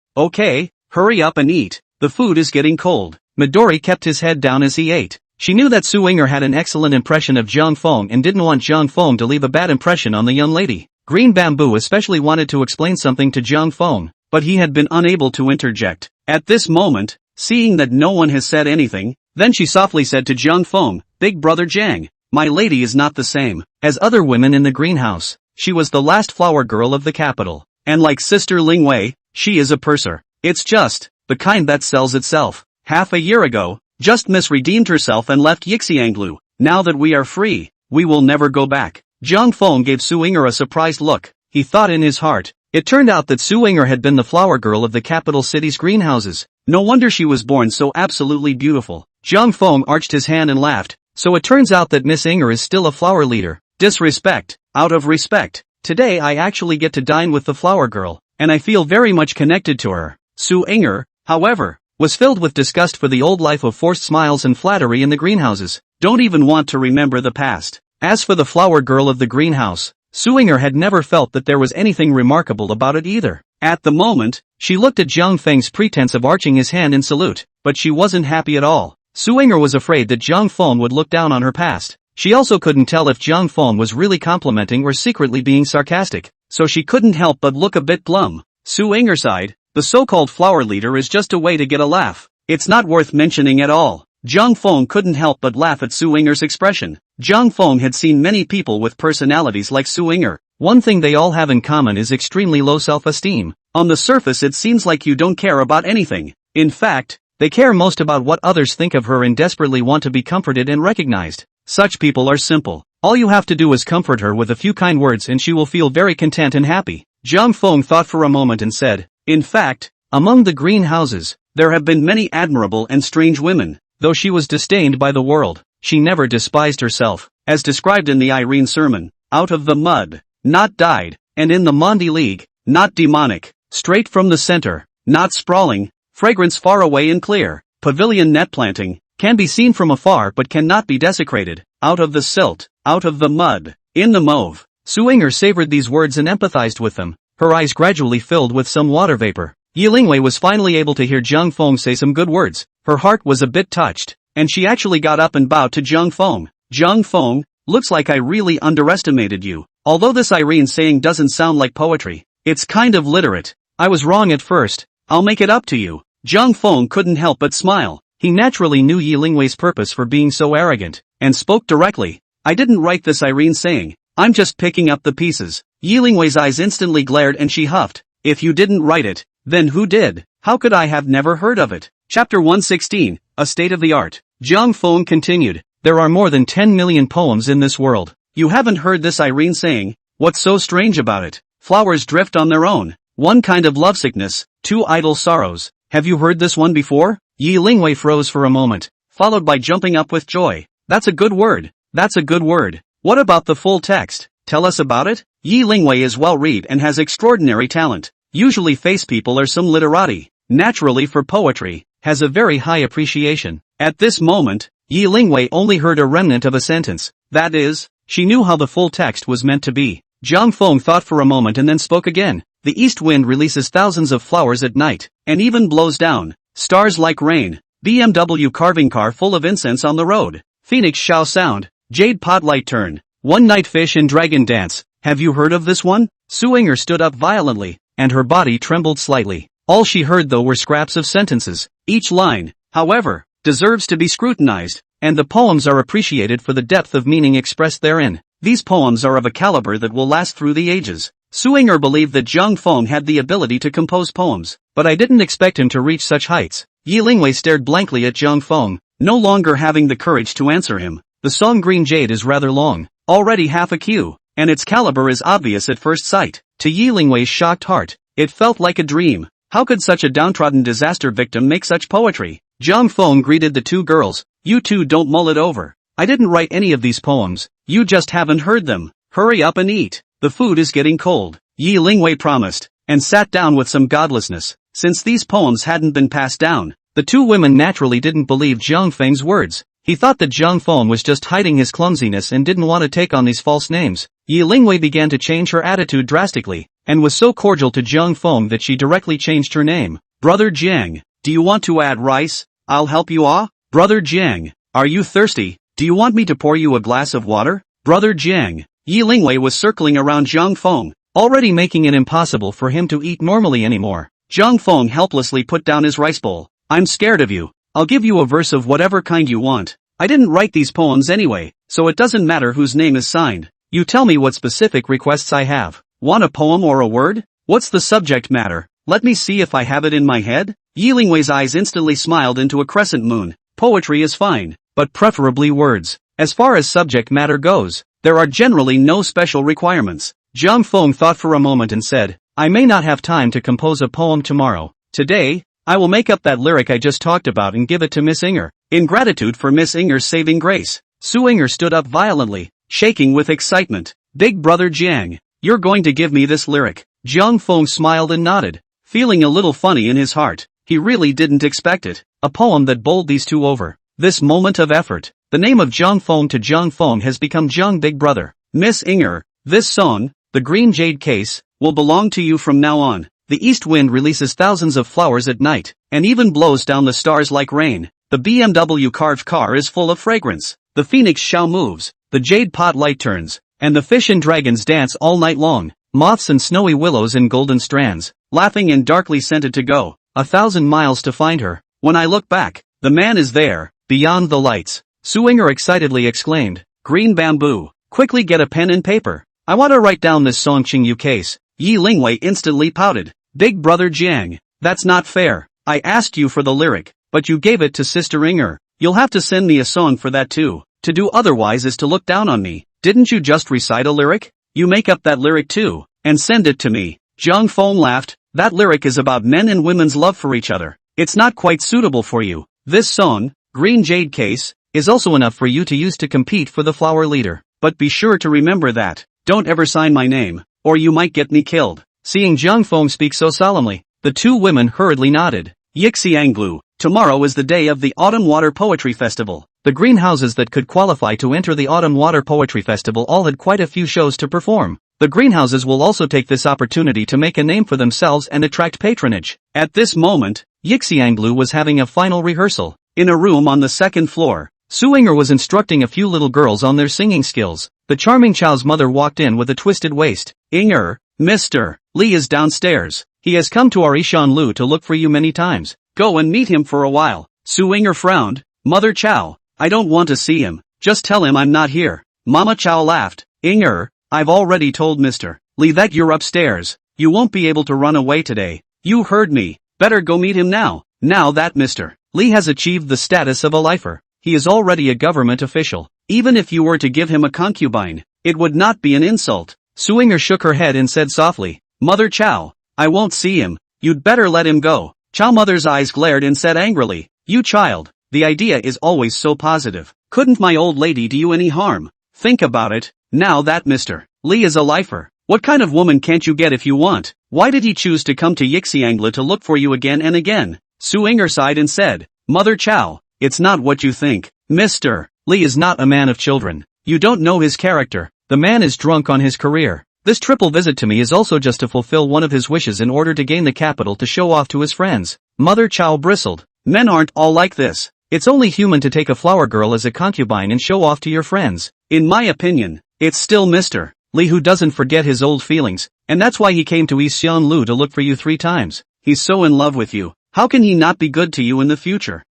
hurry up and eat. The food is getting cold. Midori kept his head down as he ate. She knew that Su Ying'er had an excellent impression of Zhang Feng and didn't want Zhang Feng to leave a bad impression on the young lady. Green Bamboo especially wanted to explain something to Zhang Feng, but he had been unable to interject. At this moment, seeing that no one has said anything, then she softly said to Zhang Feng, Big brother Zhang, my lady is not the same as other women in the greenhouse. She was the last flower girl of the capital, and like Sister Lingwei, she is a purser. It's just the kind that sells itself. Half a year ago, just misredeemed herself and left Yixianglu. Now that we are free, we will never go back. Zhang Feng gave Su Ying'er a surprised look. He thought in his heart. It turned out that Su Ying'er had been the flower girl of the capital city's greenhouses. No wonder she was born so absolutely beautiful. Zhang Feng arched his hand and laughed. So it turns out that Miss Ying'er is still a flower leader. Disrespect. Out of respect. Today I actually get to dine with the flower girl, and I feel very much connected to her. Su Ying'er, however, was filled with disgust for the old life of forced smiles and flattery in the greenhouses. Don't even want to remember the past. As for the flower girl of the greenhouse, Su Ying'er had never felt that there was anything remarkable about it either. At the moment, she looked at Zhang Feng's pretense of arching his hand in salute, but she wasn't happy at all. Su Inger was afraid that Zhang Feng would look down on her past. She also couldn't tell if Zhang Feng was really complimenting or secretly being sarcastic, so she couldn't help but look a bit glum. Su Inger sighed. The so-called flower leader is just a way to get a laugh. It's not worth mentioning at all. Zhang Feng couldn't help but laugh at Su Inger's expression. Zhang Feng had seen many people with personalities like Su Inger. One thing they all have in common is extremely low self-esteem. On the surface it seems like you don't care about anything. In fact, they care most about what others think of her and desperately want to be comforted and recognized. Such people are simple. All you have to do is comfort her with a few kind words and she will feel very content and happy. Zhang Feng thought for a moment and said, in fact, among the green houses, there have been many admirable and strange women. Though she was disdained by the world, she never despised herself, as described in the Irene sermon. Out of the mud, not dyed, and in the Mondi League, not demonic, straight from the center, not sprawling, fragrance far away and clear, pavilion net planting, can be seen from afar but cannot be desecrated, out of the silt, out of the mud, in the mauve. Su Inger savored these words and empathized with them. Her eyes gradually filled with some water vapor. Yi Lingwei was finally able to hear Zhang Feng say some good words. Her heart was a bit touched, and she actually got up and bowed to Zhang Feng. Zhang Feng, looks like I really underestimated you. Although this Irene saying doesn't sound like poetry, it's kind of literate. I was wrong at first. I'll make it up to you. Zhang Feng couldn't help but smile. He naturally knew Yi Lingwei's purpose for being so arrogant, and spoke directly. I didn't write this Irene saying. I'm just picking up the pieces. Yi Lingwei's eyes instantly glared and she huffed. If you didn't write it, then who did? How could I have never heard of it? Chapter 116, A State of the Art. Zhang Feng continued. There are more than 10 million poems in this world. You haven't heard this Irene saying? What's so strange about it? Flowers drift on their own. One kind of lovesickness, two idle sorrows. Have you heard this one before? Yi Lingwei froze for a moment, followed by jumping up with joy. That's a good word. That's a good word. What about the full text? Tell us about it? Yi Lingwei is well read and has extraordinary talent. Usually face people are some literati. Naturally for poetry, has a very high appreciation. At this moment, Yi Lingwei only heard a remnant of a sentence. That is, she knew how the full text was meant to be. Zhang Feng thought for a moment and then spoke again. The east wind releases thousands of flowers at night, and even blows down stars like rain. BMW carving car full of incense on the road. Phoenix Shao sound. Jade pot light turn. One night fish and dragon dance. Have you heard of this one? Su Inger stood up violently, and her body trembled slightly. All she heard though were scraps of sentences. Each line, however, deserves to be scrutinized, and the poems are appreciated for the depth of meaning expressed therein. These poems are of a caliber that will last through the ages. Su Inger believed that Zhang Feng had the ability to compose poems, but I didn't expect him to reach such heights. Yi Lingwei stared blankly at Zhang Feng, no longer having the courage to answer him. The song Green Jade is rather long, already half a cue, and its caliber is obvious at first sight. To Yi Lingwei's shocked heart, it felt like a dream. How could such a downtrodden disaster victim make such poetry? Zhang Feng greeted the two girls. You two don't mull it over. I didn't write any of these poems. You just haven't heard them. Hurry up and eat. The food is getting cold. Yi Lingwei promised, and sat down with some godlessness. Since these poems hadn't been passed down, the two women naturally didn't believe Zhang Feng's words. He thought that Zhang Feng was just hiding his clumsiness and didn't want to take on these false names. Yi Lingwei began to change her attitude drastically, and was so cordial to Zhang Feng that she directly changed her name. Brother Jiang, do you want to add rice? I'll help you. Brother Jiang, are you thirsty? Do you want me to pour you a glass of water? Brother Jiang. Yi Lingwei was circling around Zhang Feng, already making it impossible for him to eat normally anymore. Zhang Feng helplessly put down his rice bowl. I'm scared of you. I'll give you a verse of whatever kind you want. I didn't write these poems anyway, so it doesn't matter whose name is signed. You tell me what specific requests I have. Want a poem or a word? What's the subject matter? Let me see if I have it in my head. Yi Lingwei's eyes instantly smiled into a crescent moon. Poetry is fine, but preferably words. As far as subject matter goes, there are generally no special requirements. Zhang Feng thought for a moment and said, I may not have time to compose a poem tomorrow. Today, I will make up that lyric I just talked about and give it to Miss Inger, in gratitude for Miss Inger's saving grace. Su Inger stood up violently, shaking with excitement. Big brother Jiang, you're going to give me this lyric. Zhang Feng smiled and nodded, feeling a little funny in his heart. He really didn't expect it. A poem that bowled these two over. This moment of effort. The name of Zhang Feng to Zhang Feng has become Zhang Big Brother. Miss Inger, this song, The Green Jade Case, will belong to you from now on. The east wind releases thousands of flowers at night, and even blows down the stars like rain. The BMW carved car is full of fragrance. The phoenix shell moves, the jade pot light turns, and the fish and dragons dance all night long. Moths and snowy willows in golden strands, laughing and darkly scented to go 1,000 miles to find her. When I look back, the man is there, beyond the lights. Suinger excitedly exclaimed. Green bamboo. Quickly get a pen and paper. I want to write down this song Qing Yu case. Yi Lingwei instantly pouted. Big brother Jiang, that's not fair. I asked you for the lyric, but you gave it to Sister Inger. You'll have to send me a song for that too. To do otherwise is to look down on me. Didn't you just recite a lyric? You make up that lyric too, and send it to me. Zhang Feng laughed. That lyric is about men and women's love for each other. It's not quite suitable for you. This song, Green Jade Case, is also enough for you to use to compete for the flower leader. But be sure to remember that. Don't ever sign my name, or you might get me killed. Seeing Zhang Feng speak so solemnly, the two women hurriedly nodded. Yixianglu, tomorrow is the day of the Autumn Water Poetry Festival. The greenhouses that could qualify to enter the Autumn Water Poetry Festival all had quite a few shows to perform. The greenhouses will also take this opportunity to make a name for themselves and attract patronage. At this moment, Yixianglu was having a final rehearsal. In a room on the second floor, Suinger was instructing a few little girls on their singing skills. The charming Chao's mother walked in with a twisted waist. Inger, Mr. Li is downstairs. He has come to our Ishan Lu to look for you many times. Go and meet him for a while. Suinger frowned. Mother Chao, I don't want to see him. Just tell him I'm not here. Mama Chao laughed. Inger, I've already told Mr. Li that you're upstairs. You won't be able to run away today. You heard me. Better go meet him now. Now that Mr. Li has achieved the status of a lifer, he is already a government official. Even if you were to give him a concubine, it would not be an insult. Suinger shook her head and said softly, Mother Chao, I won't see him. You'd better let him go. Chao mother's eyes glared and said angrily, You child, the idea is always so positive. Couldn't my old lady do you any harm? Think about it. Now that Mr. Li is a lifer, what kind of woman can't you get if you want? Why did he choose to come to Yixiangla to look for you again and again? Suinger sighed and said, Mother Chao, it's not what you think. Mr. Li is not a man of children. You don't know his character. The man is drunk on his career. This triple visit to me is also just to fulfill one of his wishes in order to gain the capital to show off to his friends. Mother Chao bristled. Men aren't all like this. It's only human to take a flower girl as a concubine and show off to your friends. In my opinion, it's still Mr. Li who doesn't forget his old feelings, and that's why he came to Ishan Lu to look for you 3 times. He's so in love with you. How can he not be good to you in the future?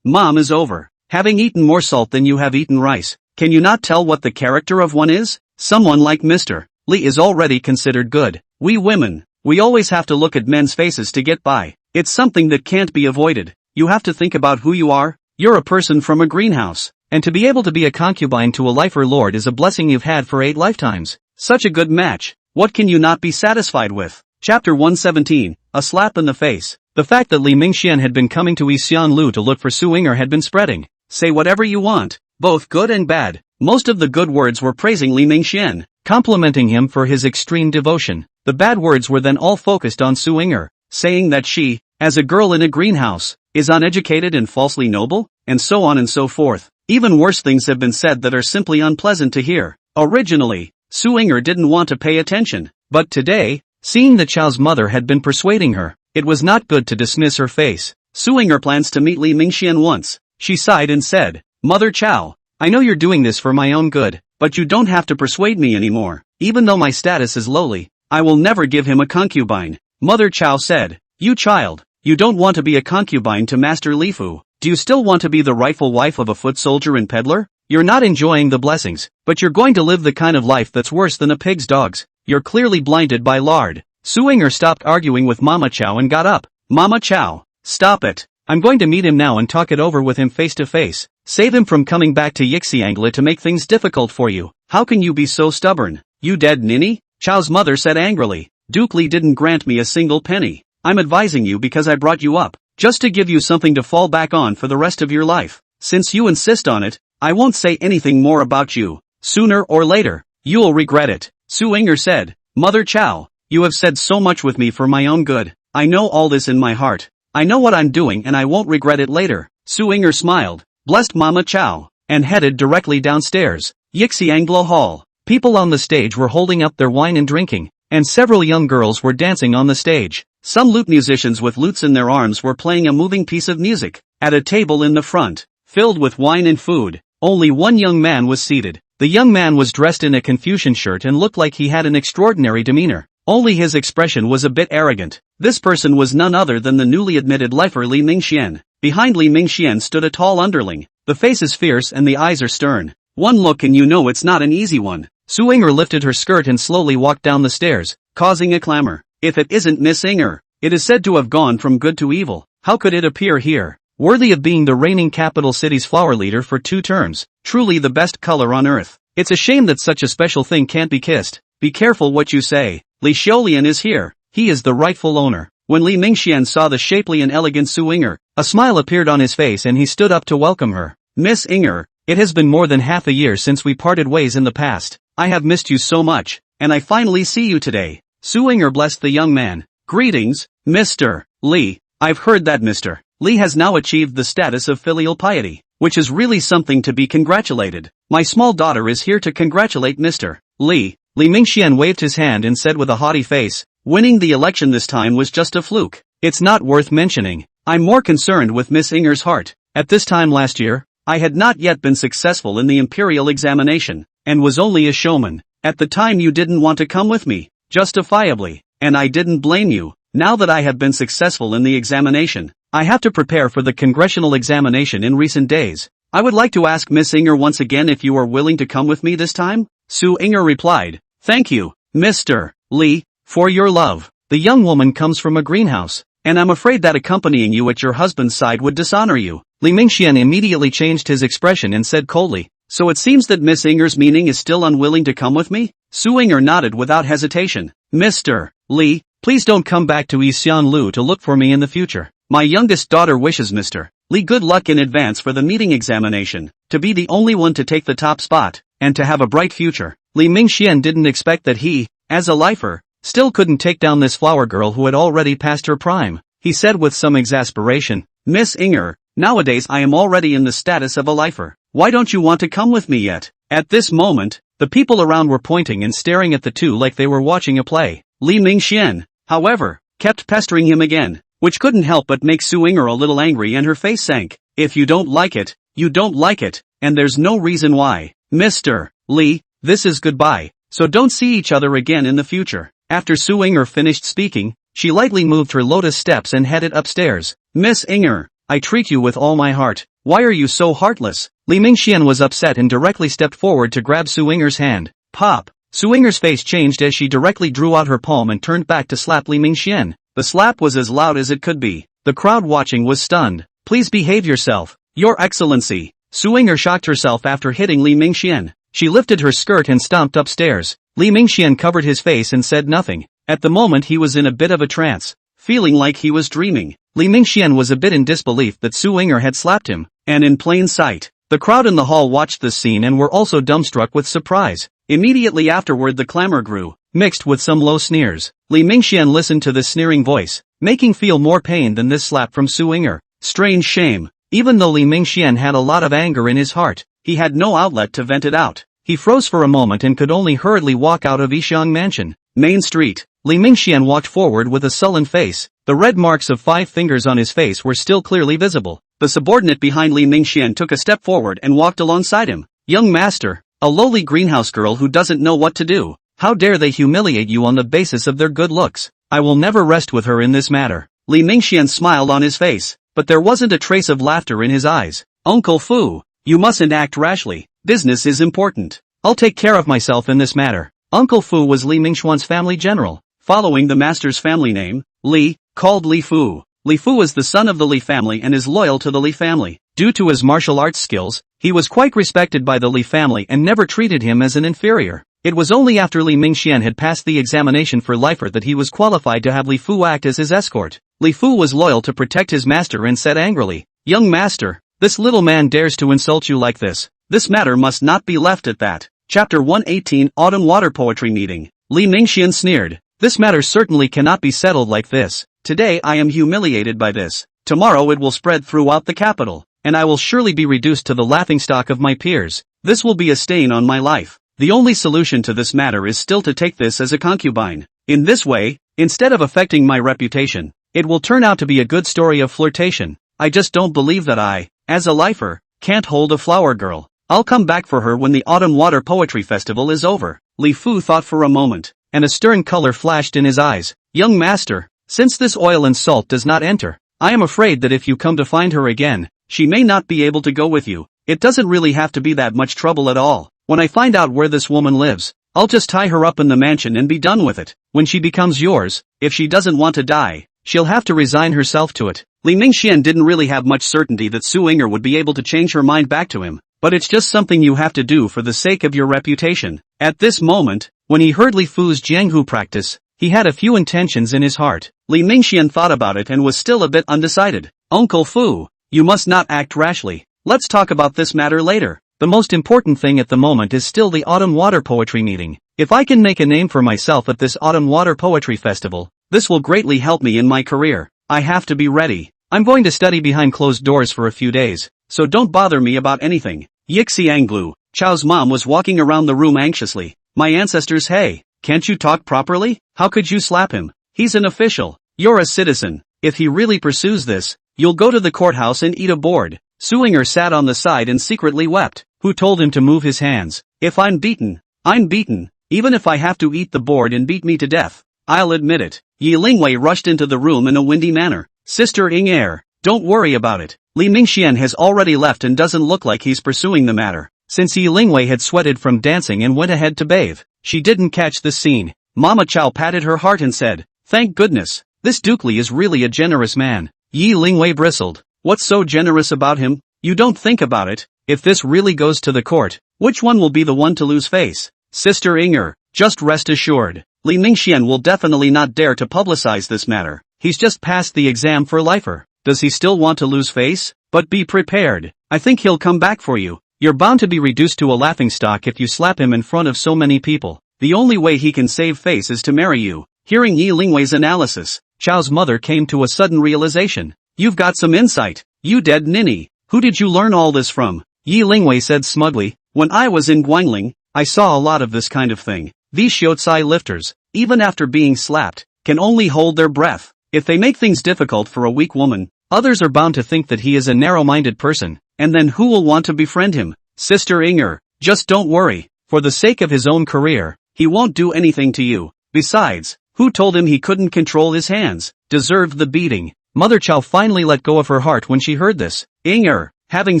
Mom is over. Having eaten more salt than you have eaten rice, can you not tell what the character of one is? Someone like Mr. Li is already considered good. We women, we always have to look at men's faces to get by. It's something that can't be avoided. You have to think about who you are. You're a person from a greenhouse. And to be able to be a concubine to a lifer lord is a blessing you've had for 8 lifetimes. Such a good match. What can you not be satisfied with? Chapter 117, A Slap in the Face. The fact that Li Mingxian had been coming to Ishan Lu to look for Suinger had been spreading. Say whatever you want, both good and bad. Most of the good words were praising Li Mingxian, complimenting him for his extreme devotion. The bad words were then all focused on Suinger, saying that she, as a girl in a greenhouse, is uneducated and falsely noble, and so on and so forth. Even worse things have been said that are simply unpleasant to hear. Originally, Suinger didn't want to pay attention, but today, seeing that Chao's mother had been persuading her, it was not good to dismiss her face. Suinger plans to meet Li Mingxian once. She sighed and said, Mother Chao, I know you're doing this for my own good, but you don't have to persuade me anymore. Even though my status is lowly, I will never give him a concubine. Mother Chao said, You child, you don't want to be a concubine to Master Li Fu. Do you still want to be the rightful wife of a foot soldier and peddler? You're not enjoying the blessings, but you're going to live the kind of life that's worse than a pig's dog's. You're clearly blinded by lard. Suinger stopped arguing with Mama Chao and got up. Mama Chao, stop it. I'm going to meet him now and talk it over with him face to face. Save him from coming back to Yixiangla to make things difficult for you. How can you be so stubborn? You dead ninny? Chao's mother said angrily. Duke Li didn't grant me a single penny. I'm advising you because I brought you up, just to give you something to fall back on for the rest of your life. Since you insist on it, I won't say anything more about you. Sooner or later, you'll regret it. Suinger said, Mother Chao, you have said so much with me for my own good. I know all this in my heart. I know what I'm doing and I won't regret it later. Suinger smiled, blessed Mama Chao, and headed directly downstairs. Yixiangla Hall. People on the stage were holding up their wine and drinking, and several young girls were dancing on the stage. Some lute musicians with lutes in their arms were playing a moving piece of music. At a table in the front, filled with wine and food, only one young man was seated. The young man was dressed in a Confucian shirt and looked like he had an extraordinary demeanor. Only his expression was a bit arrogant. This person was none other than the newly admitted lifer Li Mingxian. Behind Li Mingxian stood a tall underling. The face is fierce and the eyes are stern. One look and you know it's not an easy one. Su Inger lifted her skirt and slowly walked down the stairs, causing a clamor. If it isn't Miss Inger, it is said to have gone from good to evil. How could it appear here? Worthy of being the reigning capital city's flower leader for 2 terms, truly the best color on earth. It's a shame that such a special thing can't be kissed. Be careful what you say. Li Xiaolian is here. He is the rightful owner. When Li Mingxian saw the shapely and elegant Su Inger, a smile appeared on his face and he stood up to welcome her. Miss Inger, it has been more than half a year since we parted ways in the past. I have missed you so much, and I finally see you today. Su Inger blessed the young man. Greetings, Mr. Li. I've heard that Mr. Li has now achieved the status of filial piety, which is really something to be congratulated. My small daughter is here to congratulate Mr. Li. Li Mingxian waved his hand and said with a haughty face, winning the election this time was just a fluke. It's not worth mentioning. I'm more concerned with Miss Inger's heart. At this time last year, I had not yet been successful in the imperial examination, and was only a showman. At the time you didn't want to come with me, justifiably, and I didn't blame you. Now that I have been successful in the examination, I have to prepare for the congressional examination in recent days. I would like to ask Miss Inger once again if you are willing to come with me this time? Su Inger replied, thank you, Mr. Li, for your love. The young woman comes from a greenhouse, and I'm afraid that accompanying you at your husband's side would dishonor you. Li Mingxian immediately changed his expression and said coldly, so it seems that Miss Inger's meaning is still unwilling to come with me? Su Inger nodded without hesitation. Mr. Li, please don't come back to Lu to look for me in the future. My youngest daughter wishes Mr. Li good luck in advance for the meeting examination, to be the only one to take the top spot, and to have a bright future. Li Mingxian didn't expect that he, as a lifer, still couldn't take down this flower girl who had already passed her prime. He said with some exasperation, Miss Inger, nowadays I am already in the status of a lifer. Why don't you want to come with me yet? At this moment, the people around were pointing and staring at the two like they were watching a play. Li Mingxian, however, kept pestering him again, which couldn't help but make Su Inger a little angry and her face sank. If you don't like it, you don't like it, and there's no reason why. Mr. Li, this is goodbye, so don't see each other again in the future. After Su Inger finished speaking, she lightly moved her lotus steps and headed upstairs. Miss Inger, I treat you with all my heart. Why are you so heartless? Li Mingxian was upset and directly stepped forward to grab Su Inger's hand. Pop! Su Inger's face changed as she directly drew out her palm and turned back to slap Li Mingxian. The slap was as loud as it could be. The crowd watching was stunned. Please behave yourself, Your Excellency. Su Inger shocked herself after hitting Li Mingxian. She lifted her skirt and stomped upstairs. Li Mingxian covered his face and said nothing. At the moment he was in a bit of a trance, feeling like he was dreaming. Li Mingxian was a bit in disbelief that Su Inger had slapped him, and in plain sight. The crowd in the hall watched this scene and were also dumbstruck with surprise. Immediately afterward the clamor grew, mixed with some low sneers. Li Mingxian listened to this sneering voice, making feel more pain than this slap from Su Inger. Strange shame. Even though Li Mingxian had a lot of anger in his heart, he had no outlet to vent it out. He froze for a moment and could only hurriedly walk out of Yixiang Mansion. Main Street. Li Mingxian walked forward with a sullen face. The red marks of 5 fingers on his face were still clearly visible. The subordinate behind Li Mingxian took a step forward and walked alongside him. Young master, a lowly greenhouse girl who doesn't know what to do. How dare they humiliate you on the basis of their good looks? I will never rest with her in this matter. Li Mingxian smiled on his face, but there wasn't a trace of laughter in his eyes. Uncle Fu, you mustn't act rashly. Business is important. I'll take care of myself in this matter. Uncle Fu was Li Mingxuan's family general, following the master's family name, Li, called Li Fu. Li Fu is the son of the Li family and is loyal to the Li family. Due to his martial arts skills, he was quite respected by the Li family and never treated him as an inferior. It was only after Li Mingxian had passed the examination for lifer that he was qualified to have Li Fu act as his escort. Li Fu was loyal to protect his master and said angrily, "Young master, this little man dares to insult you like this. This matter must not be left at that." Chapter 118 Autumn Water Poetry Meeting. Li Mingxian sneered, "This matter certainly cannot be settled like this. Today I am humiliated by this. Tomorrow it will spread throughout the capital, and I will surely be reduced to the laughingstock of my peers. This will be a stain on my life. The only solution to this matter is still to take this as a concubine. In this way, instead of affecting my reputation, it will turn out to be a good story of flirtation." I just don't believe that I, as a lifer, can't hold a flower girl. I'll come back for her when the Autumn Water Poetry Festival is over. Li Fu thought for a moment, and a stern color flashed in his eyes. Young master, since this oil and salt does not enter, I am afraid that if you come to find her again, she may not be able to go with you. It doesn't really have to be that much trouble at all. When I find out where this woman lives, I'll just tie her up in the mansion and be done with it. When she becomes yours, if she doesn't want to die, she'll have to resign herself to it. Li Mingxian didn't really have much certainty that Su Ying'er would be able to change her mind back to him, but it's just something you have to do for the sake of your reputation. At this moment, when he heard Li Fu's Jianghu practice, he had a few intentions in his heart. Li Mingxian thought about it and was still a bit undecided. Uncle Fu, you must not act rashly. Let's talk about this matter later. The most important thing at the moment is still the Autumn Water Poetry meeting. If I can make a name for myself at this Autumn Water Poetry Festival, this will greatly help me in my career. I have to be ready. I'm going to study behind closed doors for a few days, so don't bother me about anything. Yixianglu, Chao's mom was walking around the room anxiously. My ancestors, hey, can't you talk properly? How could you slap him? He's an official. You're a citizen. If he really pursues this, you'll go to the courthouse and eat a board. Su Ying'er sat on the side and secretly wept. Who told him to move his hands? If I'm beaten, I'm beaten. Even if I have to eat the board and beat me to death, I'll admit it. Yi Lingwei rushed into the room in a windy manner. Sister Ying'er, don't worry about it. Li Mingxian has already left and doesn't look like he's pursuing the matter. Since Yi Lingwei had sweated from dancing and went ahead to bathe, she didn't catch this scene. Mama Chow patted her heart and said, thank goodness, this Duke Li is really a generous man. Yi Lingwei bristled. What's so generous about him? You don't think about it. If this really goes to the court, which one will be the one to lose face? Sister Ying'er, just rest assured, Li Mingxian will definitely not dare to publicize this matter. He's just passed the exam for lifer. Does he still want to lose face? But be prepared. I think he'll come back for you. You're bound to be reduced to a laughingstock if you slap him in front of so many people. The only way he can save face is to marry you. Hearing Yi Lingwei's analysis, Chao's mother came to a sudden realization. You've got some insight. You dead ninny. Who did you learn all this from? Yi Lingwei said smugly. When I was in Guangling, I saw a lot of this kind of thing. These Xiaocai lifters, even after being slapped, can only hold their breath. If they make things difficult for a weak woman, others are bound to think that he is a narrow-minded person, and then who will want to befriend him? Sister Ying'er, just don't worry. For the sake of his own career, he won't do anything to you. Besides, who told him he couldn't control his hands? Deserved the beating. Mother Chow finally let go of her heart when she heard this. Ying'er, having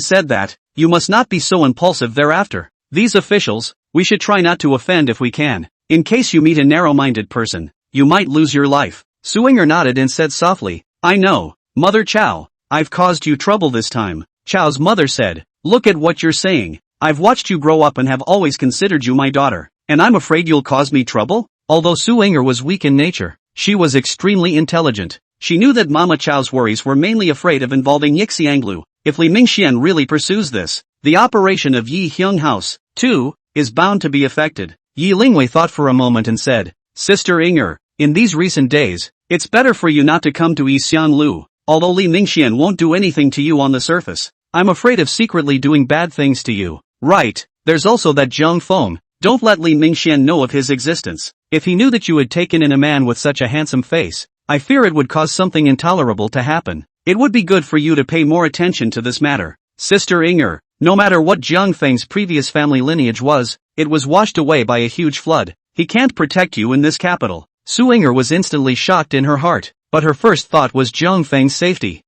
said that, you must not be so impulsive thereafter. These officials, we should try not to offend if we can. In case you meet a narrow-minded person, you might lose your life. Su Ying'er nodded and said softly, I know, Mother Chow, I've caused you trouble this time. Chow's mother said, look at what you're saying. I've watched you grow up and have always considered you my daughter, and I'm afraid you'll cause me trouble? Although Su Ying'er was weak in nature, she was extremely intelligent. She knew that Mama Chow's worries were mainly afraid of involving Yixianglu. If Li Mingxian really pursues this, the operation of Yi Hyung House, too, is bound to be affected. Yi Lingwei thought for a moment and said, Sister Ying'er, in these recent days, it's better for you not to come to Yi Xianglu. Although Li Mingxian won't do anything to you on the surface, I'm afraid of secretly doing bad things to you. Right, there's also that Zheng Feng. Don't let Li Mingxian know of his existence. If he knew that you had taken in a man with such a handsome face, I fear it would cause something intolerable to happen. It would be good for you to pay more attention to this matter. Sister Ying'er, no matter what Zheng Feng's previous family lineage was, it was washed away by a huge flood. He can't protect you in this capital. Su Ying'er was instantly shocked in her heart, but her first thought was Zheng Feng's safety.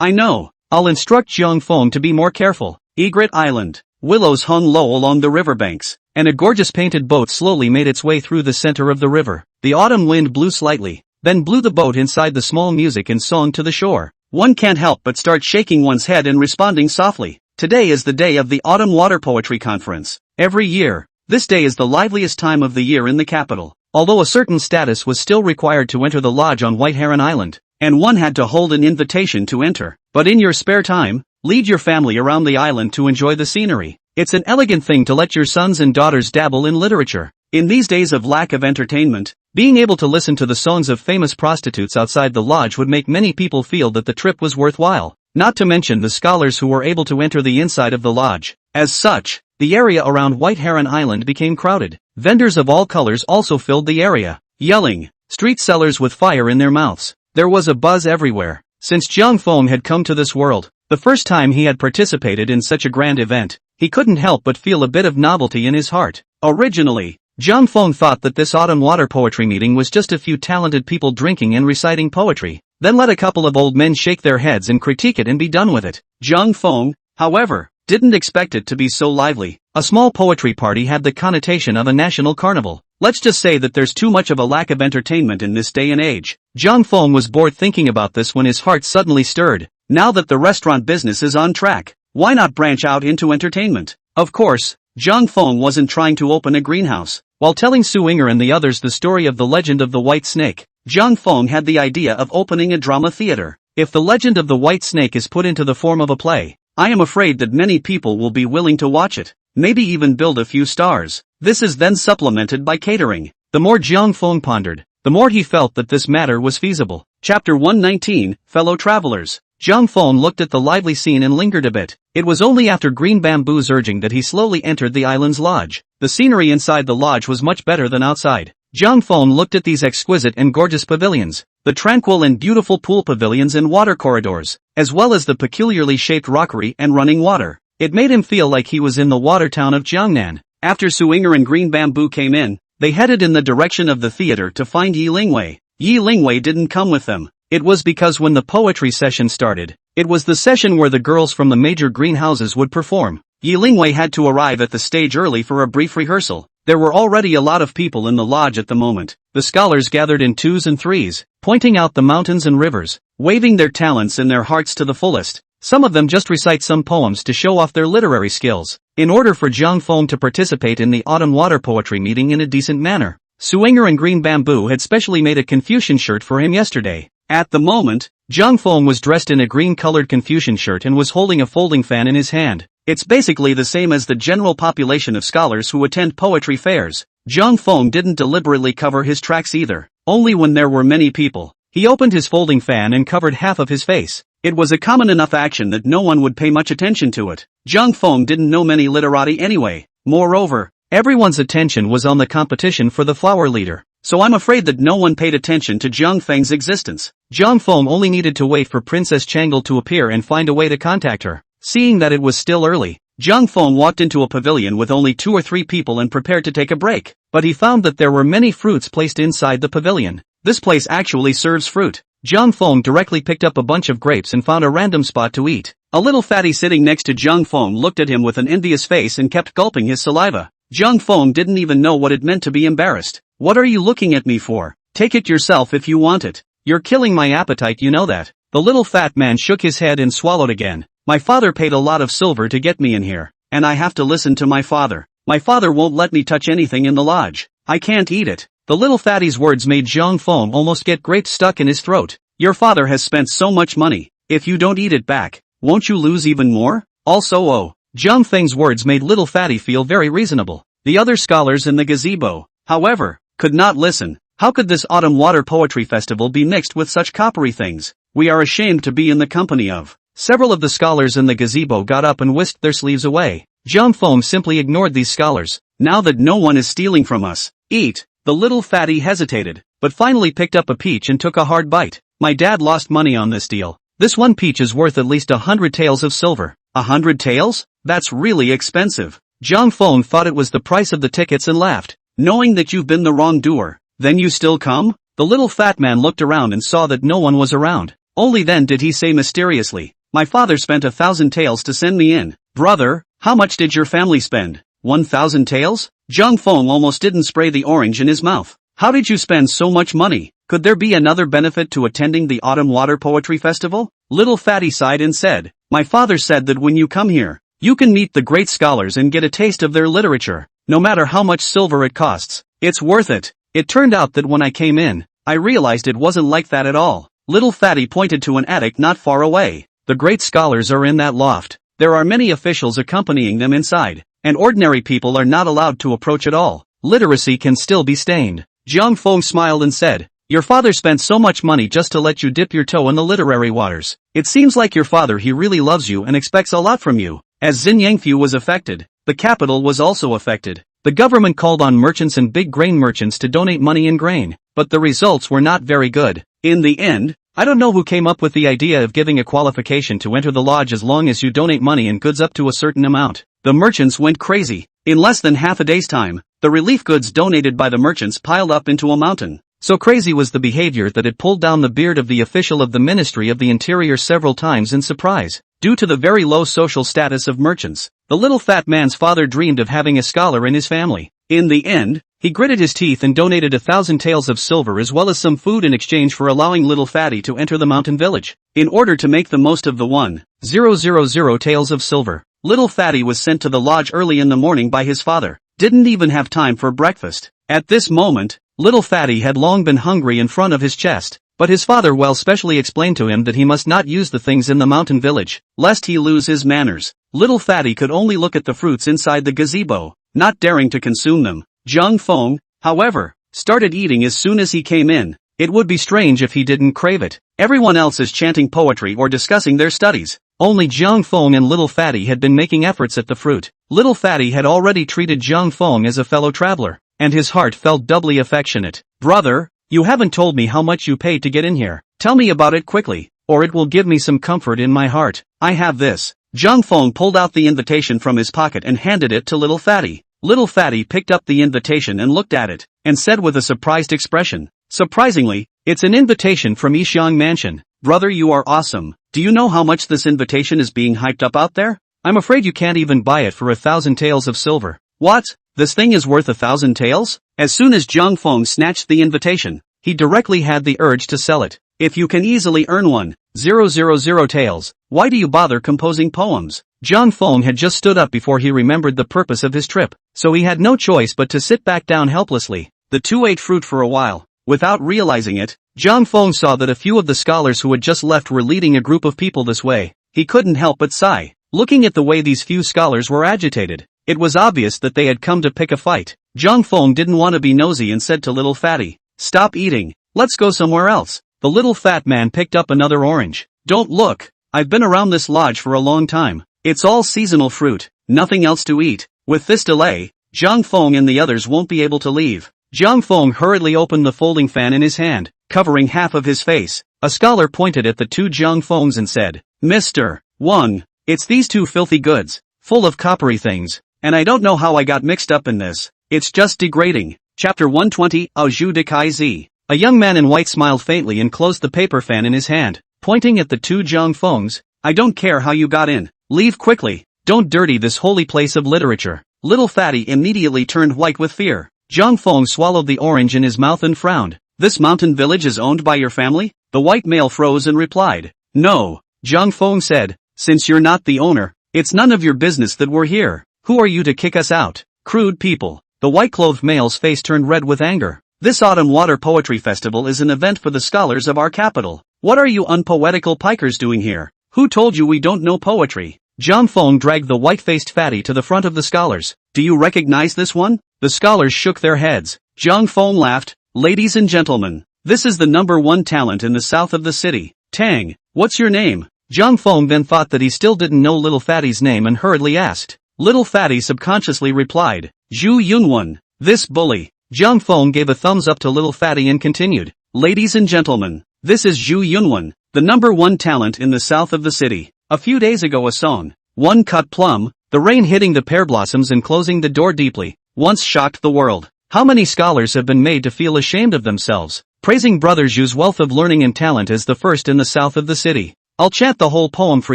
I know. I'll instruct Zheng Feng to be more careful. Egret Island. Willows hung low along the riverbanks, and a gorgeous painted boat slowly made its way through the center of the river. The autumn wind blew slightly, then blew the boat inside the small music and song to the shore. One can't help but start shaking one's head and responding softly. Today is the day of the Autumn Water Poetry Conference. Every year, this day is the liveliest time of the year in the capital. Although a certain status was still required to enter the lodge on White Heron Island, and one had to hold an invitation to enter. But in your spare time, lead your family around the island to enjoy the scenery. It's an elegant thing to let your sons and daughters dabble in literature. In these days of lack of entertainment, being able to listen to the songs of famous prostitutes outside the lodge would make many people feel that the trip was worthwhile. Not to mention the scholars who were able to enter the inside of the lodge. As such, the area around White Heron Island became crowded. Vendors of all colors also filled the area, yelling, street sellers with fire in their mouths. There was a buzz everywhere. Since Jiang Feng had come to this world, the first time he had participated in such a grand event, he couldn't help but feel a bit of novelty in his heart. Originally, Jiang Feng thought that this autumn water poetry meeting was just a few talented people drinking and reciting poetry, then let a couple of old men shake their heads and critique it and be done with it. Jiang Feng, however, didn't expect it to be so lively. A small poetry party had the connotation of a national carnival. Let's just say that there's too much of a lack of entertainment in this day and age. Jiang Feng was bored thinking about this when his heart suddenly stirred. Now that the restaurant business is on track, why not branch out into entertainment? Of course, Jiang Feng wasn't trying to open a greenhouse. While telling Su Yinger and the others the story of the legend of the white snake, Jiang Feng had the idea of opening a drama theater. If the legend of the white snake is put into the form of a play, I am afraid that many people will be willing to watch it, maybe even build a few stars. This is then supplemented by catering. The more Jiang Feng pondered, the more he felt that this matter was feasible. Chapter 119, Fellow Travelers. Jiang Feng looked at the lively scene and lingered a bit. It was only after Green Bamboo's urging that he slowly entered the island's lodge. The scenery inside the lodge was much better than outside. Jiang Feng looked at these exquisite and gorgeous pavilions, the tranquil and beautiful pool pavilions and water corridors, as well as the peculiarly shaped rockery and running water. It made him feel like he was in the water town of Jiangnan. After Su Yinger and Green Bamboo came in, they headed in the direction of the theater to find Yi Lingwei. Yi Lingwei didn't come with them. It was because when the poetry session started, it was the session where the girls from the major greenhouses would perform. Yi Lingwei had to arrive at the stage early for a brief rehearsal. There were already a lot of people in the lodge at the moment. The scholars gathered in twos and threes, pointing out the mountains and rivers, waving their talents and their hearts to the fullest. Some of them just recite some poems to show off their literary skills, in order for Jiang Feng to participate in the autumn water poetry meeting in a decent manner. Su Yinger and Green Bamboo had specially made a Confucian shirt for him yesterday. At the moment, Jiang Feng was dressed in a green-colored Confucian shirt and was holding a folding fan in his hand. It's basically the same as the general population of scholars who attend poetry fairs. Jiang Feng didn't deliberately cover his tracks either. Only when there were many people, he opened his folding fan and covered half of his face. It was a common enough action that no one would pay much attention to it. Jiang Feng didn't know many literati anyway. Moreover, everyone's attention was on the competition for the flower leader. So I'm afraid that no one paid attention to Jiang Feng's existence. Jiang Feng only needed to wait for Princess Changle to appear and find a way to contact her. Seeing that it was still early, Jiang Feng walked into a pavilion with only 2 or 3 people and prepared to take a break. But he found that there were many fruits placed inside the pavilion. This place actually serves fruit. Jiang Feng directly picked up a bunch of grapes and found a random spot to eat. A little fatty sitting next to Jiang Feng looked at him with an envious face and kept gulping his saliva. Jiang Feng didn't even know what it meant to be embarrassed. What are you looking at me for? Take it yourself if you want it. You're killing my appetite, you know that. The little fat man shook his head and swallowed again. My father paid a lot of silver to get me in here, and I have to listen to my father. My father won't let me touch anything in the lodge. I can't eat it. The little fatty's words made Jiang Feng almost get grapes stuck in his throat. Your father has spent so much money. If you don't eat it back, won't you lose even more? Also, Jiang Feng's words made little fatty feel very reasonable. The other scholars in the gazebo, however, could not listen. How could this autumn water poetry festival be mixed with such coppery things? We are ashamed to be in the company of. Several of the scholars in the gazebo got up and whisked their sleeves away. Jiang Feng simply ignored these scholars. Now that no one is stealing from us, eat. The little fatty hesitated, but finally picked up a peach and took a hard bite. My dad lost money on this deal. This one peach is worth at least 100 taels of silver. 100 taels? That's really expensive. Jiang Feng thought it was the price of the tickets and laughed. Knowing that you've been the wrongdoer, then you still come? The little fat man looked around and saw that no one was around. Only then did he say mysteriously, my father spent 1,000 taels to send me in. Brother, how much did your family spend? 1,000 taels? Jiang Feng almost didn't spray the orange in his mouth. How did you spend so much money? Could there be another benefit to attending the Autumn Water Poetry Festival? Little Fatty sighed and said, my father said that when you come here, you can meet the great scholars and get a taste of their literature. No matter how much silver it costs, it's worth it. It turned out that when I came in, I realized it wasn't like that at all. Little Fatty pointed to an attic not far away. The great scholars are in that loft. There are many officials accompanying them inside, and ordinary people are not allowed to approach at all. Literacy can still be stained. Jiang Feng smiled and said, your father spent so much money just to let you dip your toe in the literary waters. It seems like your father he really loves you and expects a lot from you. As Xinyangfu was affected, the capital was also affected. The government called on merchants and big grain merchants to donate money in grain, but the results were not very good. In the end, I don't know who came up with the idea of giving a qualification to enter the lodge as long as you donate money and goods up to a certain amount. The merchants went crazy. In less than half a day's time, the relief goods donated by the merchants piled up into a mountain. So crazy was the behavior that it pulled down the beard of the official of the Ministry of the Interior several times in surprise. Due to the very low social status of merchants, the little fat man's father dreamed of having a scholar in his family. In the end, he gritted his teeth and donated 1,000 taels of silver as well as some food in exchange for allowing little fatty to enter the mountain village. In order to make the most of the 1,000 taels of silver, little fatty was sent to the lodge early in the morning by his father. Didn't even have time for breakfast. At this moment, little fatty had long been hungry in front of his chest, but his father well specially explained to him that he must not use the things in the mountain village, lest he lose his manners. Little fatty could only look at the fruits inside the gazebo, not daring to consume them. Zhang Feng, however, started eating as soon as he came in. It would be strange if he didn't crave it. Everyone else is chanting poetry or discussing their studies. Only Zhang Feng and Little Fatty had been making efforts at the fruit. Little Fatty had already treated Zhang Feng as a fellow traveler, and his heart felt doubly affectionate. Brother, you haven't told me how much you paid to get in here. Tell me about it quickly, or it will give me some comfort in my heart. I have this. Zhang Feng pulled out the invitation from his pocket and handed it to Little Fatty. Little Fatty picked up the invitation and looked at it, and said with a surprised expression, "Surprisingly, it's an invitation from Yixiang Mansion. Brother, you are awesome. Do you know how much this invitation is being hyped up out there? I'm afraid you can't even buy it for 1,000 taels of silver." What? This thing is worth 1,000 taels? As soon as Zhang Feng snatched the invitation, he directly had the urge to sell it. If you can easily earn 1,000 taels, why do you bother composing poems? Zhang Feng had just stood up before he remembered the purpose of his trip, so he had no choice but to sit back down helplessly. The two ate fruit for a while. Without realizing it, Zhang Feng saw that a few of the scholars who had just left were leading a group of people this way. He couldn't help but sigh. Looking at the way these few scholars were agitated, it was obvious that they had come to pick a fight. Zhang Feng didn't want to be nosy and said to Little Fatty, "Stop eating, let's go somewhere else." The little fat man picked up another orange. "Don't look, I've been around this lodge for a long time. It's all seasonal fruit, nothing else to eat. With this delay, Zhang Feng and the others won't be able to leave." Zhang Feng hurriedly opened the folding fan in his hand, covering half of his face. A scholar pointed at the two Zhang Fengs and said, "Mr. Wang, it's these two filthy goods, full of coppery things, and I don't know how I got mixed up in this. It's just degrading." Chapter 120, Ao Zhu de Kai Zi. A young man in white smiled faintly and closed the paper fan in his hand, pointing at the two Zhang Fengs. "I don't care how you got in. Leave quickly. Don't dirty this holy place of literature." Little Fatty immediately turned white with fear. Zhang Feng swallowed the orange in his mouth and frowned. "This mountain village is owned by your family?" The white male froze and replied, "No." Zhang Feng said, "Since you're not the owner, it's none of your business that we're here. Who are you to kick us out? Crude people." The white-clothed male's face turned red with anger. "This autumn water poetry festival is an event for the scholars of our capital. What are you unpoetical pikers doing here? Who told you we don't know poetry?" Zhang Feng dragged the white-faced fatty to the front of the scholars. "Do you recognize this one?" The scholars shook their heads. Zhang Feng laughed. "Ladies and gentlemen, this is the #1 talent in the south of the city. Tang, what's your name?" Zhang Feng then thought that he still didn't know Little Fatty's name and hurriedly asked. Little Fatty subconsciously replied, "Zhu Yunwen." This bully. Zhang Feng gave a thumbs up to Little Fatty and continued, "Ladies and gentlemen, this is Zhu Yunwen, the #1 talent in the south of the city. A few days ago a song, One Cut Plum, the rain hitting the pear blossoms and closing the door deeply, once shocked the world. How many scholars have been made to feel ashamed of themselves, praising Brother Zhu's wealth of learning and talent as the first in the south of the city. I'll chant the whole poem for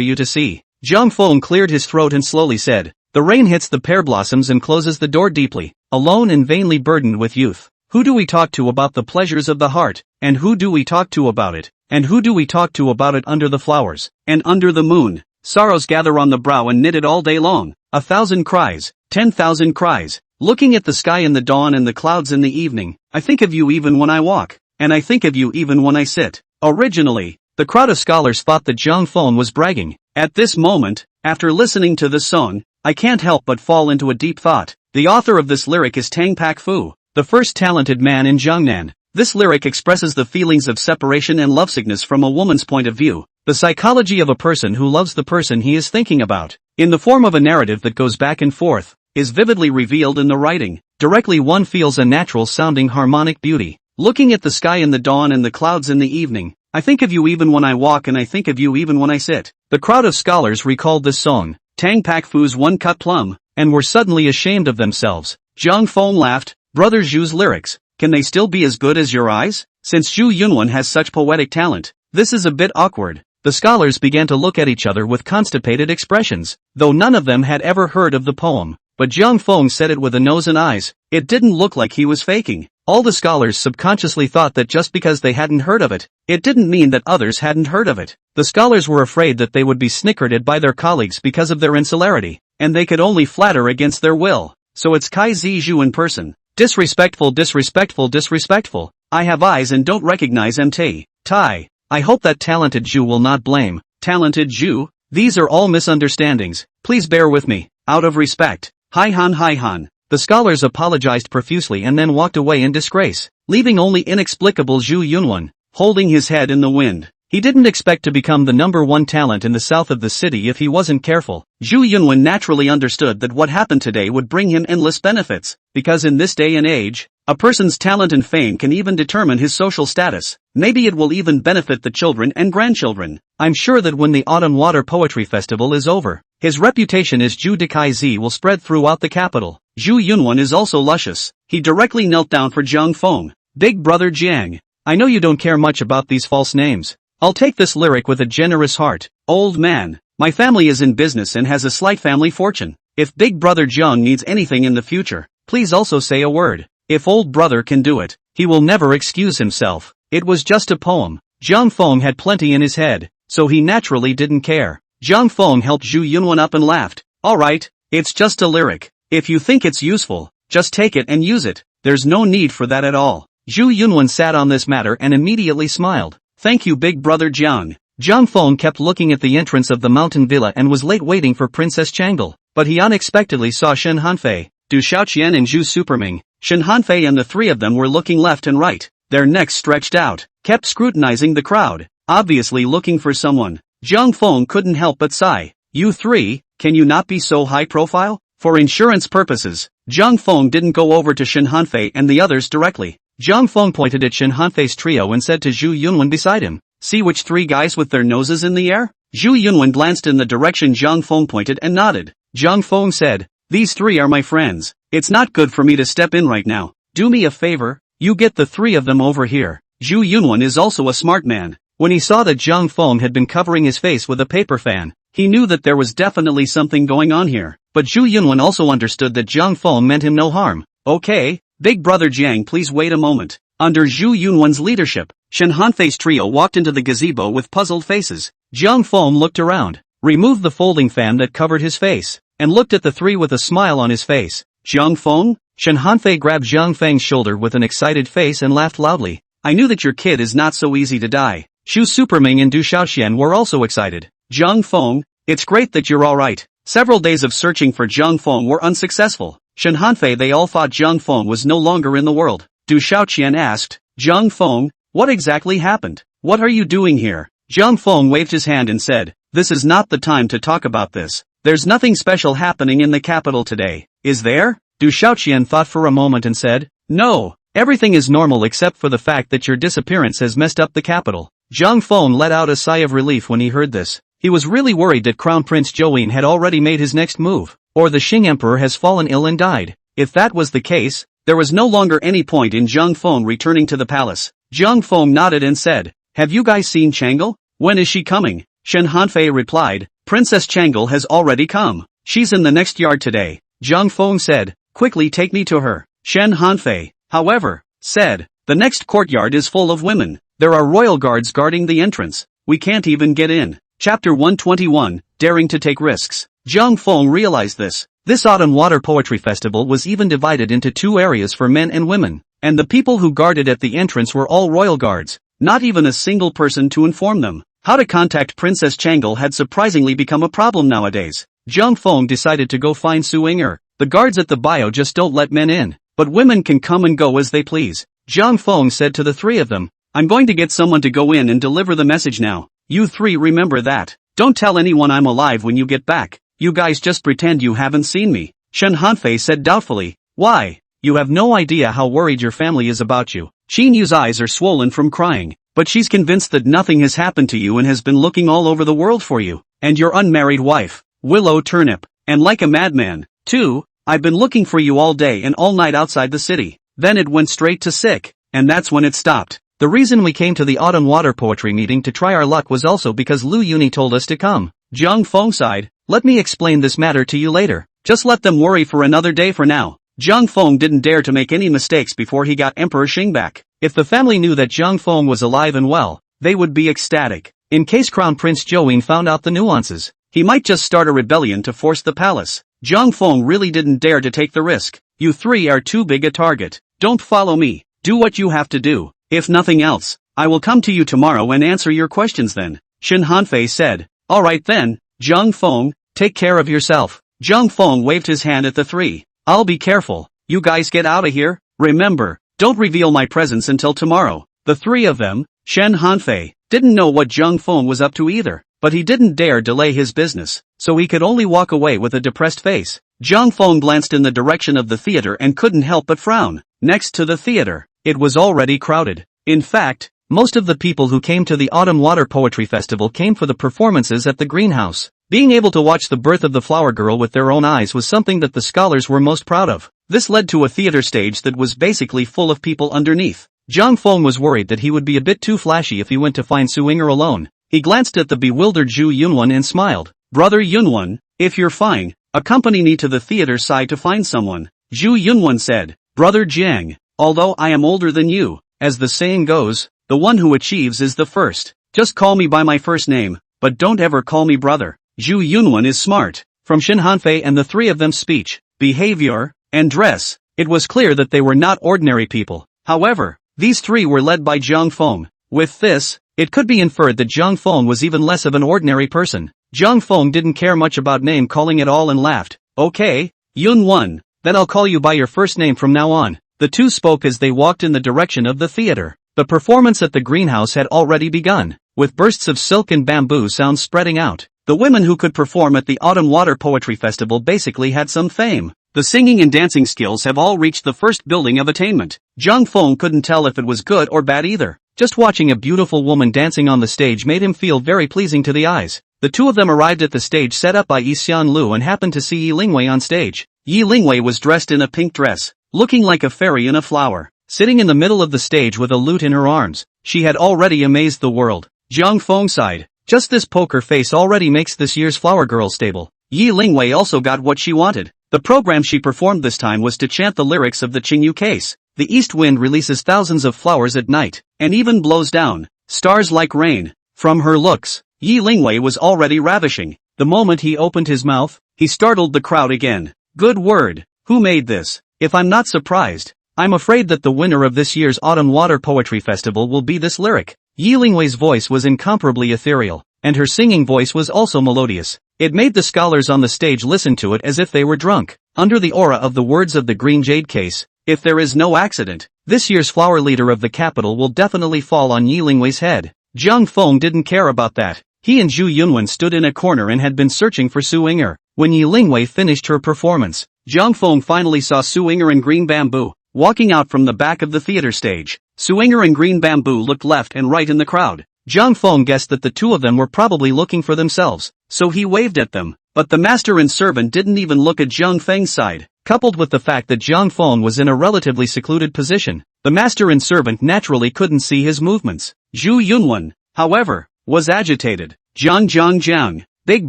you to see." Zhang Feng cleared his throat and slowly said, "The rain hits the pear blossoms and closes the door deeply, alone and vainly burdened with youth. Who do we talk to about the pleasures of the heart, and who do we talk to about it, and who do we talk to about it under the flowers, and under the moon? Sorrows gather on the brow and knit it all day long. 1,000 cries, 10,000 cries. Looking at the sky in the dawn and the clouds in the evening, I think of you even when I walk, and I think of you even when I sit." Originally, the crowd of scholars thought that Zhang Feng was bragging. At this moment, after listening to this song, I can't help but fall into a deep thought. The author of this lyric is Tang Pak Fu, the first talented man in Jiangnan. This lyric expresses the feelings of separation and lovesickness from a woman's point of view, the psychology of a person who loves the person he is thinking about, in the form of a narrative that goes back and forth, is vividly revealed in the writing. Directly one feels a natural-sounding harmonic beauty. Looking at the sky in the dawn and the clouds in the evening, I think of you even when I walk and I think of you even when I sit. The crowd of scholars recalled this song, Tang Pak Fu's One Cut Plum, and were suddenly ashamed of themselves. Zhang Feng laughed, Brother Zhu's lyrics, can they still be as good as your eyes? Since Zhu Yunwen has such poetic talent, this is a bit awkward. The scholars began to look at each other with constipated expressions, though none of them had ever heard of the poem. But Zhang Feng said it with a nose and eyes. It didn't look like he was faking. All the scholars subconsciously thought that just because they hadn't heard of it, it didn't mean that others hadn't heard of it. The scholars were afraid that they would be snickered at by their colleagues because of their insularity, and they could only flatter against their will. So it's Kai Zi Zhu in person. Disrespectful, disrespectful, disrespectful. I have eyes and don't recognize MT. Tai. I hope that talented Zhu will not blame. Talented Zhu? These are all misunderstandings. Please bear with me. Out of respect. Hai Han Hai Han. The scholars apologized profusely and then walked away in disgrace, leaving only inexplicable Zhu Yunwen, holding his head in the wind. He didn't expect to become the #1 talent in the south of the city if he wasn't careful. Zhu Yunwen naturally understood that what happened today would bring him endless benefits, because in this day and age, a person's talent and fame can even determine his social status. Maybe it will even benefit the children and grandchildren. I'm sure that when the Autumn Water Poetry Festival is over, his reputation as Zhu Dekai Zi will spread throughout the capital. Zhu Yunwen is also luscious. He directly knelt down for Zhang Feng. Big brother Jiang, I know you don't care much about these false names. I'll take this lyric with a generous heart. Old man, my family is in business and has a slight family fortune. If big brother Jiang needs anything in the future, please also say a word. If old brother can do it, he will never excuse himself. It was just a poem. Zhang Feng had plenty in his head, so he naturally didn't care. Zhang Feng helped Zhu Yunwen up and laughed. Alright, it's just a lyric. If you think it's useful, just take it and use it. There's no need for that at all. Zhu Yunwen sat on this matter and immediately smiled. Thank you big brother Jiang. Zhang Feng kept looking at the entrance of the mountain villa and was late waiting for Princess Changle, but he unexpectedly saw Shen Hanfei, Du Xiaoqian and Zhu Superming. Shen Hanfei and the three of them were looking left and right, their necks stretched out, kept scrutinizing the crowd, obviously looking for someone. Zhang Feng couldn't help but sigh. You three, can you not be so high profile? For insurance purposes, Zhang Feng didn't go over to Shen Hanfei and the others directly. Zhang Feng pointed at Shen Hanfei's trio and said to Zhu Yunwen beside him, see which three guys with their noses in the air? Zhu Yunwen glanced in the direction Zhang Feng pointed and nodded. Zhang Feng said, these three are my friends. It's not good for me to step in right now. Do me a favor, you get the three of them over here. Zhu Yunwen is also a smart man. When he saw that Zhang Feng had been covering his face with a paper fan, he knew that there was definitely something going on here. But Zhu Yunwen also understood that Zhang Feng meant him no harm. Okay, big brother Jiang, please wait a moment. Under Zhu Yunwen's leadership, Shen Hanfei's trio walked into the gazebo with puzzled faces. Zhang Feng looked around, removed the folding fan that covered his face, and looked at the three with a smile on his face. Zhang Feng? Shen Hanfei grabbed Zhang Feng's shoulder with an excited face and laughed loudly. I knew that your kid is not so easy to die. Xu Superming and Du Xiaoxian were also excited. Zhang Feng, it's great that you're alright. Several days of searching for Zhang Feng were unsuccessful. Shen Hanfei they all thought Zhang Feng was no longer in the world. Du Xiaoqian asked, Zhang Feng, what exactly happened? What are you doing here? Zhang Feng waved his hand and said, this is not the time to talk about this. There's nothing special happening in the capital today, is there? Du Xiaoqian thought for a moment and said, no, everything is normal except for the fact that your disappearance has messed up the capital. Zhang Feng let out a sigh of relief when he heard this. He was really worried that Crown Prince Zhouyin had already made his next move, or the Xing Emperor has fallen ill and died. If that was the case, there was no longer any point in Zhang Feng returning to the palace. Zhang Feng nodded and said, have you guys seen Changle? When is she coming? Shen Hanfei replied, Princess Changle has already come. She's in the next yard today. Zhang Feng said, quickly take me to her. Shen Hanfei, however, said, the next courtyard is full of women. There are royal guards guarding the entrance. We can't even get in. Chapter 121, Daring to Take Risks. Zhang Feng realized this. This Autumn Water Poetry Festival was even divided into two areas for men and women, and the people who guarded at the entrance were all royal guards, not even a single person to inform them. How to contact Princess Changle had surprisingly become a problem nowadays. Zhang Feng decided to go find Su Yinger. The guards at the bio just don't let men in, but women can come and go as they please. Zhang Feng said to the three of them, I'm going to get someone to go in and deliver the message now. You three remember that. Don't tell anyone I'm alive when you get back. You guys just pretend you haven't seen me. Shen Hanfei said doubtfully, why? You have no idea how worried your family is about you. Xin Yu's eyes are swollen from crying, but she's convinced that nothing has happened to you and has been looking all over the world for you, and your unmarried wife, Willow Turnip, and like a madman, too, I've been looking for you all day and all night outside the city. Then it went straight to sick, and that's when it stopped. The reason we came to the autumn water poetry meeting to try our luck was also because Lu Yuni told us to come. Zhang Feng sighed, let me explain this matter to you later. Just let them worry for another day for now. Zhang Feng didn't dare to make any mistakes before he got Emperor Xing back. If the family knew that Zhang Feng was alive and well, they would be ecstatic. In case Crown Prince Zhouyin found out the nuances, he might just start a rebellion to force the palace. Zhang Feng really didn't dare to take the risk. You three are too big a target. Don't follow me. Do what you have to do. If nothing else, I will come to you tomorrow and answer your questions then. Shen Hanfei said. Alright then, Zhang Feng, take care of yourself. Zhang Feng waved his hand at the three. I'll be careful. You guys get out of here. Remember, don't reveal my presence until tomorrow. The three of them, Shen Hanfei, didn't know what Zhang Feng was up to either, but he didn't dare delay his business, so he could only walk away with a depressed face. Zhang Feng glanced in the direction of the theater and couldn't help but frown. Next to the theater, it was already crowded. In fact, most of the people who came to the Autumn Water Poetry Festival came for the performances at the greenhouse. Being able to watch the birth of the flower girl with their own eyes was something that the scholars were most proud of. This led to a theater stage that was basically full of people underneath. Zhang Feng was worried that he would be a bit too flashy if he went to find Su Ying'er alone. He glanced at the bewildered Zhu Yunwen and smiled. Brother Yunwen, if you're fine, accompany me to the theater side to find someone. Zhu Yunwen said. Brother Jiang, although I am older than you, as the saying goes, the one who achieves is the first. Just call me by my first name, but don't ever call me brother. Zhu Yunwen is smart. From Shen Hanfei and the three of them's speech, behavior, and dress, it was clear that they were not ordinary people. However, these three were led by Zhang Feng. With this, it could be inferred that Zhang Feng was even less of an ordinary person. Zhang Feng didn't care much about name calling at all and laughed. Okay, Yunwen, then I'll call you by your first name from now on. The two spoke as they walked in the direction of the theater. The performance at the greenhouse had already begun, with bursts of silk and bamboo sounds spreading out. The women who could perform at the Autumn Water Poetry Festival basically had some fame. The singing and dancing skills have all reached the first building of attainment. Zhang Feng couldn't tell if it was good or bad either. Just watching a beautiful woman dancing on the stage made him feel very pleasing to the eyes. The two of them arrived at the stage set up by Yi Xianlu and happened to see Yi Lingwei on stage. Yi Lingwei was dressed in a pink dress, looking like a fairy in a flower, sitting in the middle of the stage with a lute in her arms. She had already amazed the world. Zhang Feng sighed. Just this poker face already makes this year's Flower Girl stable. Yi Lingwei also got what she wanted. The program she performed this time was to chant the lyrics of the Qingyu case. The east wind releases thousands of flowers at night, and even blows down stars like rain. From her looks, Yi Lingwei was already ravishing. The moment he opened his mouth, he startled the crowd again. Good word. Who made this? If I'm not surprised, I'm afraid that the winner of this year's Autumn Water Poetry Festival will be this lyric. Yi Lingwei's voice was incomparably ethereal, and her singing voice was also melodious. It made the scholars on the stage listen to it as if they were drunk. Under the aura of the words of the Green Jade case, if there is no accident, this year's flower leader of the capital will definitely fall on Yi Lingwei's head. Zhang Feng didn't care about that. He and Zhu Yunwen stood in a corner and had been searching for Su Ying'er. When Yi Lingwei finished her performance, Zhang Feng finally saw Su Ying'er and Green Bamboo walking out from the back of the theater stage. Su Ying'er and Green Bamboo looked left and right in the crowd. Zhang Feng guessed that the two of them were probably looking for themselves, so he waved at them. But the master and servant didn't even look at Zhang Feng's side. Coupled with the fact that Zhang Feng was in a relatively secluded position, the master and servant naturally couldn't see his movements. Zhu Yunwen, however, was agitated. Jiang, big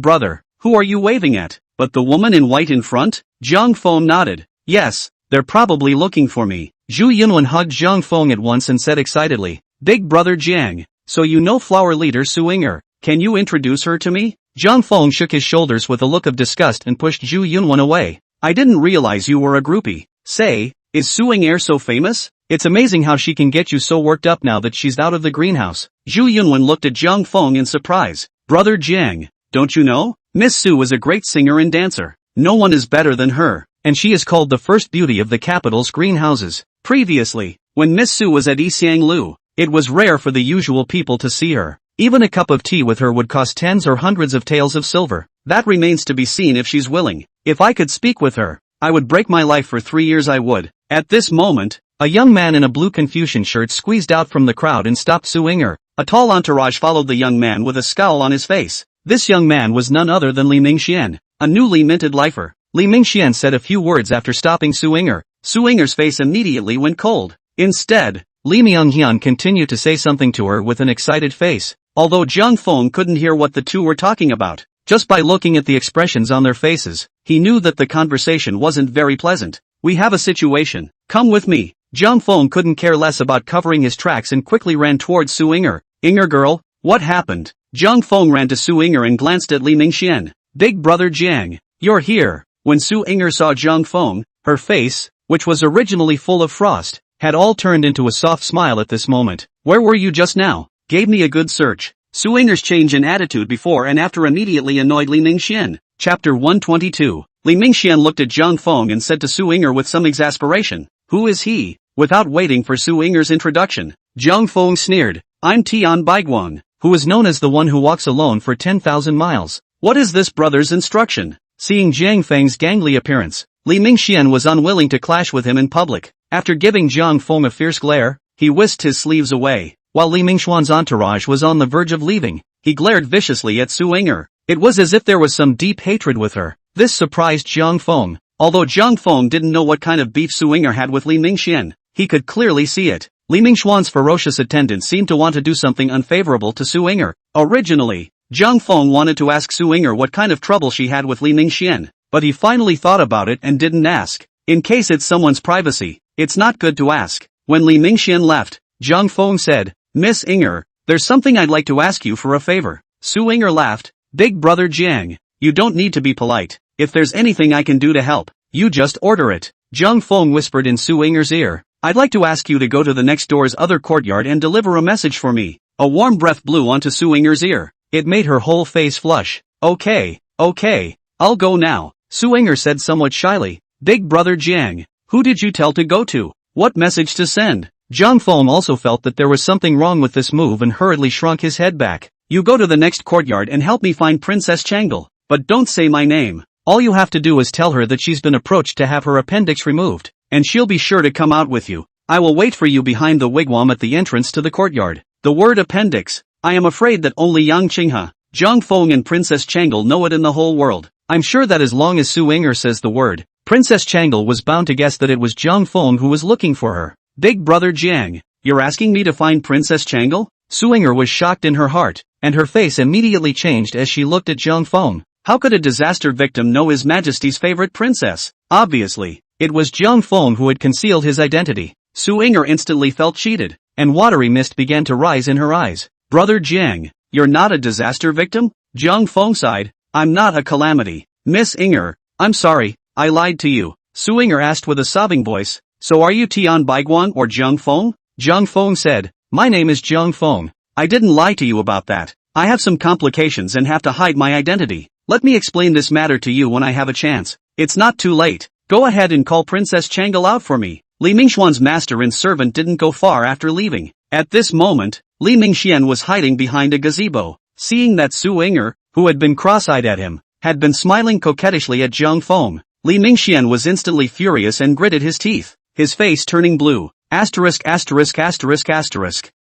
brother, who are you waving at? But the woman in white in front? Zhang Feng nodded. Yes, they're probably looking for me. Zhu Yunwen hugged Zhang Feng at once and said excitedly, Big brother Jiang, so you know flower leader Su Ying'er, can you introduce her to me? Zhang Feng shook his shoulders with a look of disgust and pushed Zhu Yunwen away. I didn't realize you were a groupie. Say, is Su Ying'er so famous? It's amazing how she can get you so worked up now that she's out of the greenhouse. Zhu Yunwen looked at Zhang Feng in surprise. Brother Jiang, don't you know? Miss Su is a great singer and dancer. No one is better than her, and she is called the first beauty of the capital's greenhouses. Previously, when Miss Su was at Yixianglu, it was rare for the usual people to see her. Even a cup of tea with her would cost tens or hundreds of taels of silver. That remains to be seen if she's willing. If I could speak with her, I would break my life for 3 years I would. At this moment, A young man in a blue Confucian shirt squeezed out from the crowd and stopped Su Ying'er. A tall entourage followed the young man with a scowl on his face. This young man was none other than Li Mingxian, a newly minted lifer. Li Mingxian said a few words after stopping Su Ying'er. Su Ying'er's face immediately went cold. Instead, Li Myunghyun continued to say something to her with an excited face. Although Zhang Feng couldn't hear what the two were talking about, just by looking at the expressions on their faces, he knew that the conversation wasn't very pleasant. We have a situation. Come with me. Zhang Feng couldn't care less about covering his tracks and quickly ran towards Su Ying'er. Ying'er girl, what happened? Zhang Feng ran to Su Ying'er and glanced at Li Mingxian. Big brother Jiang, you're here. When Su Ying'er saw Zhang Feng, her face, which was originally full of frost, had all turned into a soft smile at this moment. Where were you just now? Gave me a good search. Su Ying'er's change in attitude before and after immediately annoyed Li Mingxian. Chapter 122. Li Mingxian looked at Zhang Feng and said to Su Ying'er with some exasperation, who is he? Without waiting for Su Ying'er's introduction, Zhang Feng sneered, I'm Tian Baiguang, who is known as the one who walks alone for 10,000 miles. What is this brother's instruction? Seeing Jiang Feng's gangly appearance, Li Mingxian was unwilling to clash with him in public. After giving Zhang Feng a fierce glare, he whisked his sleeves away. While Li Mingxuan's entourage was on the verge of leaving, he glared viciously at Su Ying'er. It was as if there was some deep hatred with her. This surprised Zhang Feng. Although Zhang Feng didn't know what kind of beef Su Ying'er had with Li Mingxian, he could clearly see it. Li Mingxuan's ferocious attendant seemed to want to do something unfavorable to Su Ying'er. Originally, Zhang Feng wanted to ask Su Ying'er what kind of trouble she had with Li Mingxian, but he finally thought about it and didn't ask. In case it's someone's privacy, it's not good to ask. When Li Mingxian left, Zhang Feng said, Miss Ying'er, there's something I'd like to ask you for a favor. Su Ying'er laughed. Big brother Jiang, you don't need to be polite. If there's anything I can do to help, you just order it. Zhang Feng whispered in Su Ying'er's ear. I'd like to ask you to go to the next door's other courtyard and deliver a message for me. A warm breath blew onto Su Ying'er's ear. It made her whole face flush. Okay, I'll go now, Su Ying'er said somewhat shyly. Big brother Jiang, who did you tell to go to? What message to send? Zhang Feng also felt that there was something wrong with this move and hurriedly shrunk his head back. You go to the next courtyard and help me find Princess Changle, but don't say my name. All you have to do is tell her that she's been approached to have her appendix removed, and she'll be sure to come out with you. I will wait for you behind the wigwam at the entrance to the courtyard. The word appendix. I am afraid that only Yang Qinghe, Zhang Feng and Princess Changle know it in the whole world. I'm sure that as long as Su Ying'er says the word, Princess Changle was bound to guess that it was Zhang Feng who was looking for her. Big brother Jiang, you're asking me to find Princess Changle? Su Ying'er was shocked in her heart, and her face immediately changed as she looked at Zhang Feng. How could a disaster victim know His Majesty's favorite princess? Obviously, it was Zhang Feng who had concealed his identity. Su Ying'er instantly felt cheated, and watery mist began to rise in her eyes. Brother Jiang, you're not a disaster victim? Zhang Feng sighed. I'm not a calamity. Miss Ying'er, I'm sorry, I lied to you. Su Ying'er asked with a sobbing voice. So are you Tian Baiguang or Zhang Feng? Zhang Feng said. My name is Zhang Feng. I didn't lie to you about that. I have some complications and have to hide my identity. Let me explain this matter to you when I have a chance. It's not too late. Go ahead and call Princess Changle out for me. Li Mingxuan's master and servant didn't go far after leaving. At this moment, Li Mingxian was hiding behind a gazebo. Seeing that Su Ying'er, who had been cross-eyed at him, had been smiling coquettishly at Zhang Feng, Li Mingxian was instantly furious and gritted his teeth, his face turning blue. Asterisk.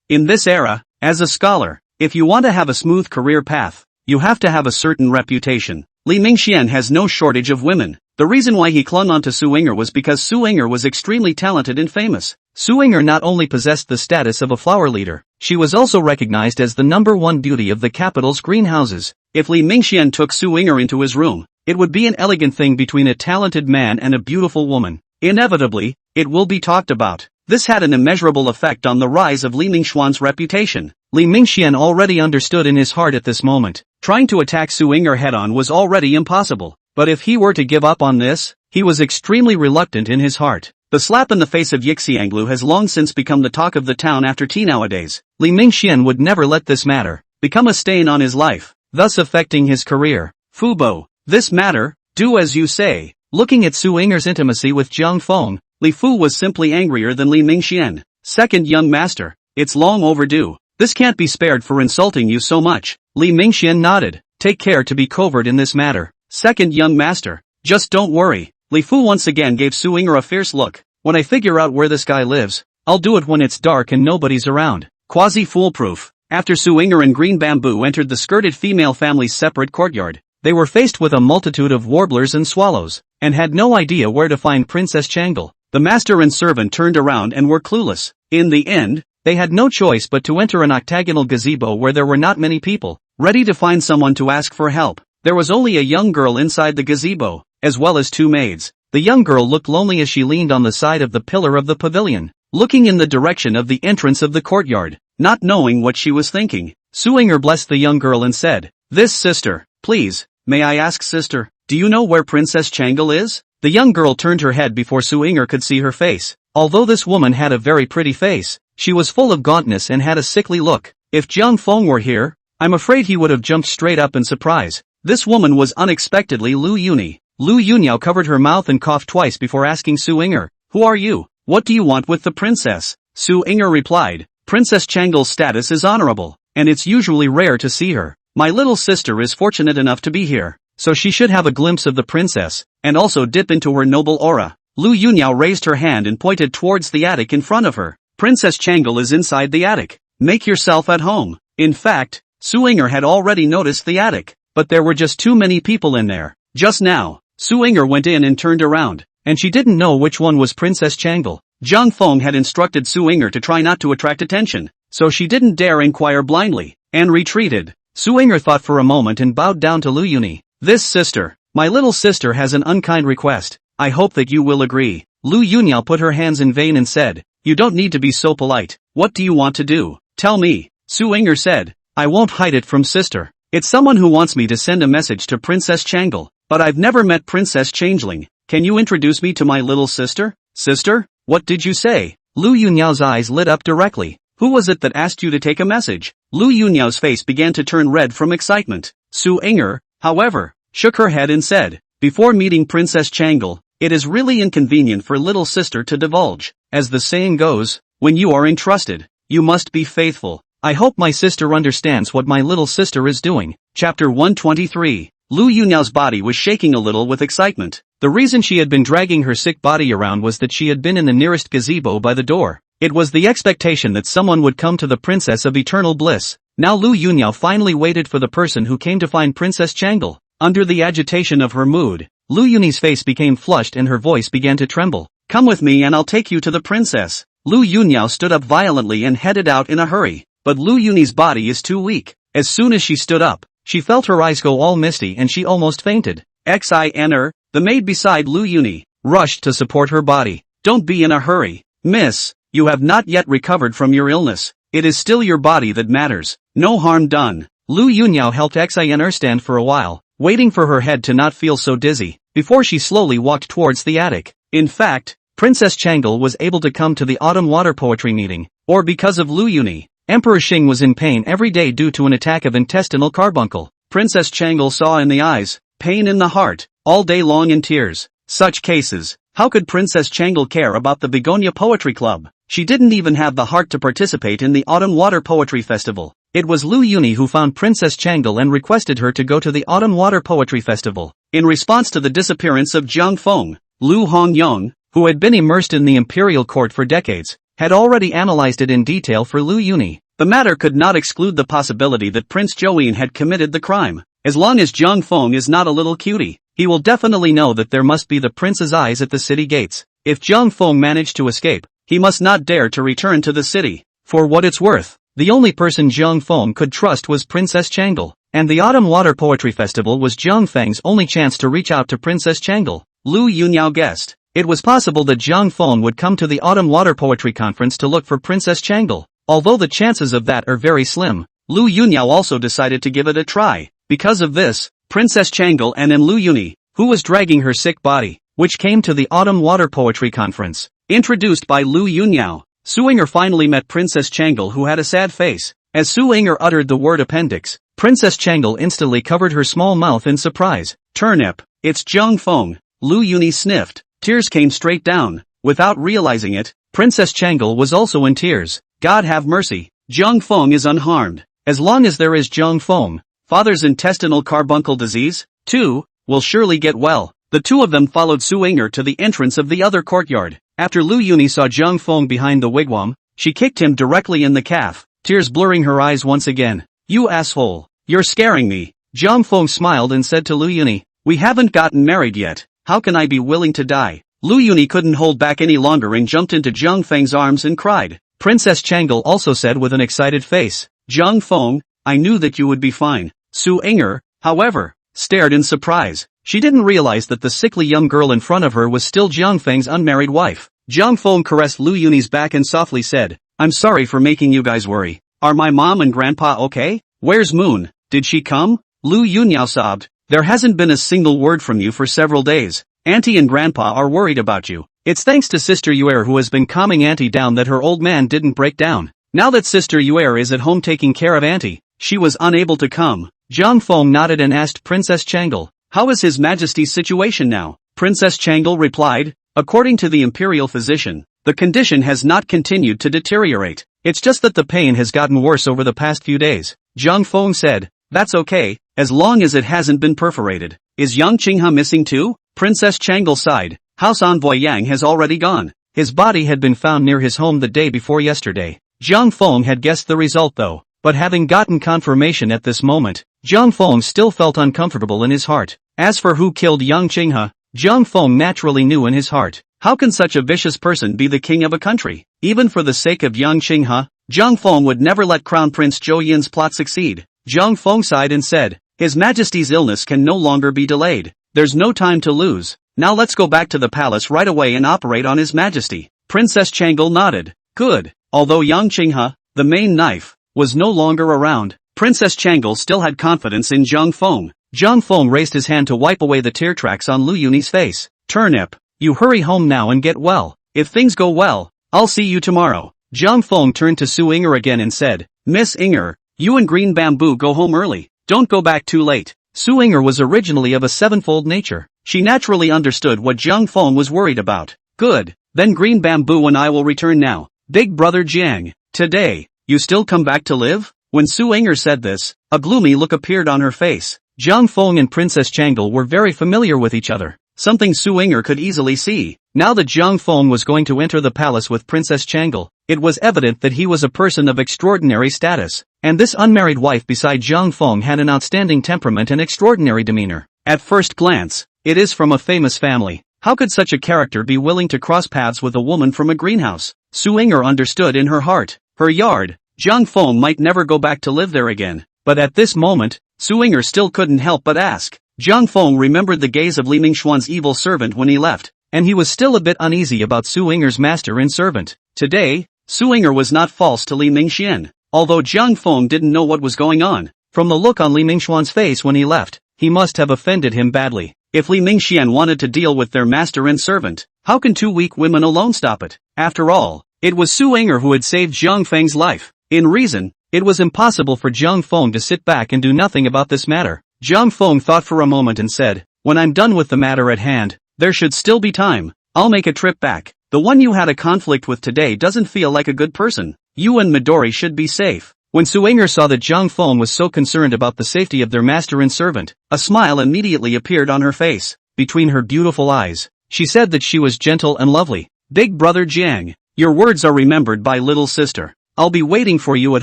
In this era, as a scholar, if you want to have a smooth career path, you have to have a certain reputation. Li Mingxian has no shortage of women. The reason why he clung on to Su Ying'er was because Su Ying'er was extremely talented and famous. Su Ying'er not only possessed the status of a flower leader, she was also recognized as the #1 beauty of the capital's greenhouses. If Li Mingxian took Su Ying'er into his room, it would be an elegant thing between a talented man and a beautiful woman. Inevitably, it will be talked about. This had an immeasurable effect on the rise of Li Mingxuan's reputation. Li Mingxian already understood in his heart at this moment. Trying to attack Su Ying'er head-on was already impossible. But if he were to give up on this, he was extremely reluctant in his heart. The slap in the face of Yixianglu has long since become the talk of the town after tea nowadays. Li Mingxian would never let this matter become a stain on his life, thus affecting his career. Fubo, this matter, do as you say. Looking at Su Ying'er's intimacy with Zhang Feng, Li Fu was simply angrier than Li Mingxian. Second young master, it's long overdue. This can't be spared for insulting you so much. Li Mingxian nodded. Take care to be covert in this matter. Second young master, just don't worry. Li Fu once again gave Su Ying'er a fierce look. When I figure out where this guy lives, I'll do it when it's dark and nobody's around. Quasi-foolproof. After Su-inger and Green Bamboo entered the skirted female family's separate courtyard, they were faced with a multitude of warblers and swallows, and had no idea where to find Princess Changle. The master and servant turned around and were clueless. In the end, they had no choice but to enter an octagonal gazebo where there were not many people, ready to find someone to ask for help. There was only a young girl inside the gazebo, as well as two maids. The young girl looked lonely as she leaned on the side of the pillar of the pavilion, looking in the direction of the entrance of the courtyard, not knowing what she was thinking. Su-inger blessed the young girl and said, "This sister, please, may I ask sister, do you know where Princess Changle is?" The young girl turned her head before Su-inger could see her face. Although this woman had a very pretty face, she was full of gauntness and had a sickly look. If Jiang Feng were here, I'm afraid he would have jumped straight up in surprise. This woman was unexpectedly Lu Yuni. Lu Yunyao covered her mouth and coughed twice before asking Su-inger, "Who are you? What do you want with the princess?" Su-inger replied, "Princess Changle's status is honorable, and it's usually rare to see her. My little sister is fortunate enough to be here, so she should have a glimpse of the princess, and also dip into her noble aura." Lu Yunyao raised her hand and pointed towards the attic in front of her. "Princess Changle is inside the attic. Make yourself at home." In fact, Su-inger had already noticed the attic, but there were just too many people in there. Just now, Su-inger went in and turned around, and she didn't know which one was Princess Changle. Jiang Feng had instructed Su-inger to try not to attract attention, so she didn't dare inquire blindly, and retreated. Su-inger thought for a moment and bowed down to Lu Yuni. "This sister, my little sister has an unkind request. I hope that you will agree." Lu Yunyao put her hands in vain and said, "You don't need to be so polite. What do you want to do? Tell me." Su-inger said, "I won't hide it from sister. It's someone who wants me to send a message to Princess Changle, but I've never met Princess Changeling. Can you introduce me to my little sister?" "Sister? What did you say?" Lu Yunyao's eyes lit up directly. "Who was it that asked you to take a message?" Lu Yunyao's face began to turn red from excitement. Su-inger, however, shook her head and said, "Before meeting Princess Changle, it is really inconvenient for little sister to divulge. As the saying goes, when you are entrusted, you must be faithful. I hope my sister understands what my little sister is doing." Chapter 123. Lu Yunyao's body was shaking a little with excitement. The reason she had been dragging her sick body around was that she had been in the nearest gazebo by the door. It was the expectation that someone would come to the Princess of Eternal Bliss. Now Lu Yunyao finally waited for the person who came to find Princess Changle. Under the agitation of her mood, Lu Yuni's face became flushed and her voice began to tremble. "Come with me and I'll take you to the princess." Lu Yunyao stood up violently and headed out in a hurry, but Lu Yuni's body is too weak. As soon as she stood up, she felt her eyes go all misty and she almost fainted. Xiner, the maid beside Lu Yuni, rushed to support her body. "Don't be in a hurry, miss. You have not yet recovered from your illness. It is still your body that matters. No harm done." Lu Yunyao helped Xiner stand for a while, waiting for her head to not feel so dizzy, before she slowly walked towards the attic. In fact, Princess Changle was able to come to the autumn water poetry meeting, or because of Lu Yuni. Emperor Xing was in pain every day due to an attack of intestinal carbuncle. Princess Changle saw in the eyes, pain in the heart, all day long in tears. Such cases, how could Princess Changle care about the Begonia Poetry Club? She didn't even have the heart to participate in the Autumn Water Poetry Festival. It was Lu Yuni who found Princess Changle and requested her to go to the Autumn Water Poetry Festival. In response to the disappearance of Jiang Feng, Lu Hongyong, who had been immersed in the imperial court for decades, had already analyzed it in detail for Lu Yuni. The matter could not exclude the possibility that Prince Joeen had committed the crime. As long as Jiang Feng is not a little cutie, he will definitely know that there must be the prince's eyes at the city gates. If Jiang Feng managed to escape, he must not dare to return to the city. For what it's worth, the only person Jiang Feng could trust was Princess Changle, and the Autumn Water Poetry Festival was Jiang Feng's only chance to reach out to Princess Changle. Lu Yunyao guessed. It was possible that Jiang Feng would come to the Autumn Water Poetry Conference to look for Princess Changle. Although the chances of that are very slim, Lu Yunyao also decided to give it a try. Because of this, Princess Changle and Lu Yuni, who was dragging her sick body, which came to the Autumn Water Poetry Conference, introduced by Lu Yunyao. Su-inger finally met Princess Changle, who had a sad face. As Su-inger uttered the word appendix, Princess Changle instantly covered her small mouth in surprise. "Turnip, it's Jiang Feng." Lu Yuni sniffed. Tears came straight down. Without realizing it, Princess Changle was also in tears. God have mercy, Jiang Feng is unharmed. As long as there is Jiang Feng, father's intestinal carbuncle disease, too, will surely get well. The two of them followed Su-inger to the entrance of the other courtyard. After Lu Yuni saw Zhang Feng behind the wigwam, she kicked him directly in the calf, tears blurring her eyes once again. You asshole. You're scaring me. Zhang Feng smiled and said to Lu Yuni, we haven't gotten married yet, how can I be willing to die? Lu Yuni couldn't hold back any longer and jumped into Zhang Feng's arms and cried. Princess Changle also said with an excited face, Zhang Feng, I knew that you would be fine. Su Inger, however, stared in surprise. She didn't realize that the sickly young girl in front of her was still Zhang Feng's unmarried wife. Zhang Feng caressed Lu Yuni's back and softly said, I'm sorry for making you guys worry. Are my mom and grandpa okay? Where's Moon? Did she come? Lu Yunyao sobbed. There hasn't been a single word from you for several days. Auntie and Grandpa are worried about you. It's thanks to Sister Yuer who has been calming Auntie down that her old man didn't break down. Now that Sister Yuer is at home taking care of Auntie, she was unable to come. Zhang Feng nodded and asked Princess Changle, how is His Majesty's situation now? Princess Changle replied, according to the imperial physician, the condition has not continued to deteriorate. It's just that the pain has gotten worse over the past few days. Zhang Feng said, that's okay, as long as it hasn't been perforated. Is Yang Qinghe missing too? Princess Changle sighed. House Envoy Yang has already gone. His body had been found near his home the day before yesterday. Zhang Feng had guessed the result though, but having gotten confirmation at this moment, Zhang Feng still felt uncomfortable in his heart. As for who killed Yang Qinghe, Zhang Feng naturally knew in his heart. How can such a vicious person be the king of a country? Even for the sake of Yang Qinghe, Zhang Feng would never let Crown Prince Zhou Yin's plot succeed. Zhang Feng sighed and said, His Majesty's illness can no longer be delayed. There's no time to lose. Now let's go back to the palace right away and operate on His Majesty. Princess Changle nodded. Good. Although Yang Qinghe, the main knife, was no longer around, Princess Changle still had confidence in Zhang Feng. Zhang Feng raised his hand to wipe away the tear tracks on Lu Yuni's face. Turnip, you hurry home now and get well. If things go well, I'll see you tomorrow. Zhang Feng turned to Su Inger again and said, Miss Inger, you and Green Bamboo go home early. Don't go back too late. Su Inger was originally of a sevenfold nature. She naturally understood what Zhang Feng was worried about. Good, then Green Bamboo and I will return now. Big brother Jiang, today, you still come back to live? When Su Inger said this, a gloomy look appeared on her face. Zhang Feng and Princess Changle were very familiar with each other, something Su Inger could easily see. Now that Zhang Feng was going to enter the palace with Princess Changle, it was evident that he was a person of extraordinary status, and this unmarried wife beside Zhang Feng had an outstanding temperament and extraordinary demeanor. At first glance, it is from a famous family. How could such a character be willing to cross paths with a woman from a greenhouse? Su Inger understood in her heart, her yard, Zhang Feng might never go back to live there again. But at this moment, Su Inger still couldn't help but ask. Zhang Feng remembered the gaze of Li Mingxuan's evil servant when he left, and he was still a bit uneasy about Su Inger's master and servant. Today, Su Inger was not false to Li Mingxian, although Zhang Feng didn't know what was going on. From the look on Li Mingxuan's face when he left, he must have offended him badly. If Li Mingxian wanted to deal with their master and servant, how can two weak women alone stop it? After all, it was Su Inger who had saved Zhang Feng's life. In reason, it was impossible for Zhang Feng to sit back and do nothing about this matter. Zhang Feng thought for a moment and said, when I'm done with the matter at hand, there should still be time. I'll make a trip back. The one you had a conflict with today doesn't feel like a good person. You and Midori should be safe. When Su Inger saw that Zhang Feng was so concerned about the safety of their master and servant, a smile immediately appeared on her face. Between her beautiful eyes, she said that she was gentle and lovely. Big brother Jiang, your words are remembered by little sister. I'll be waiting for you at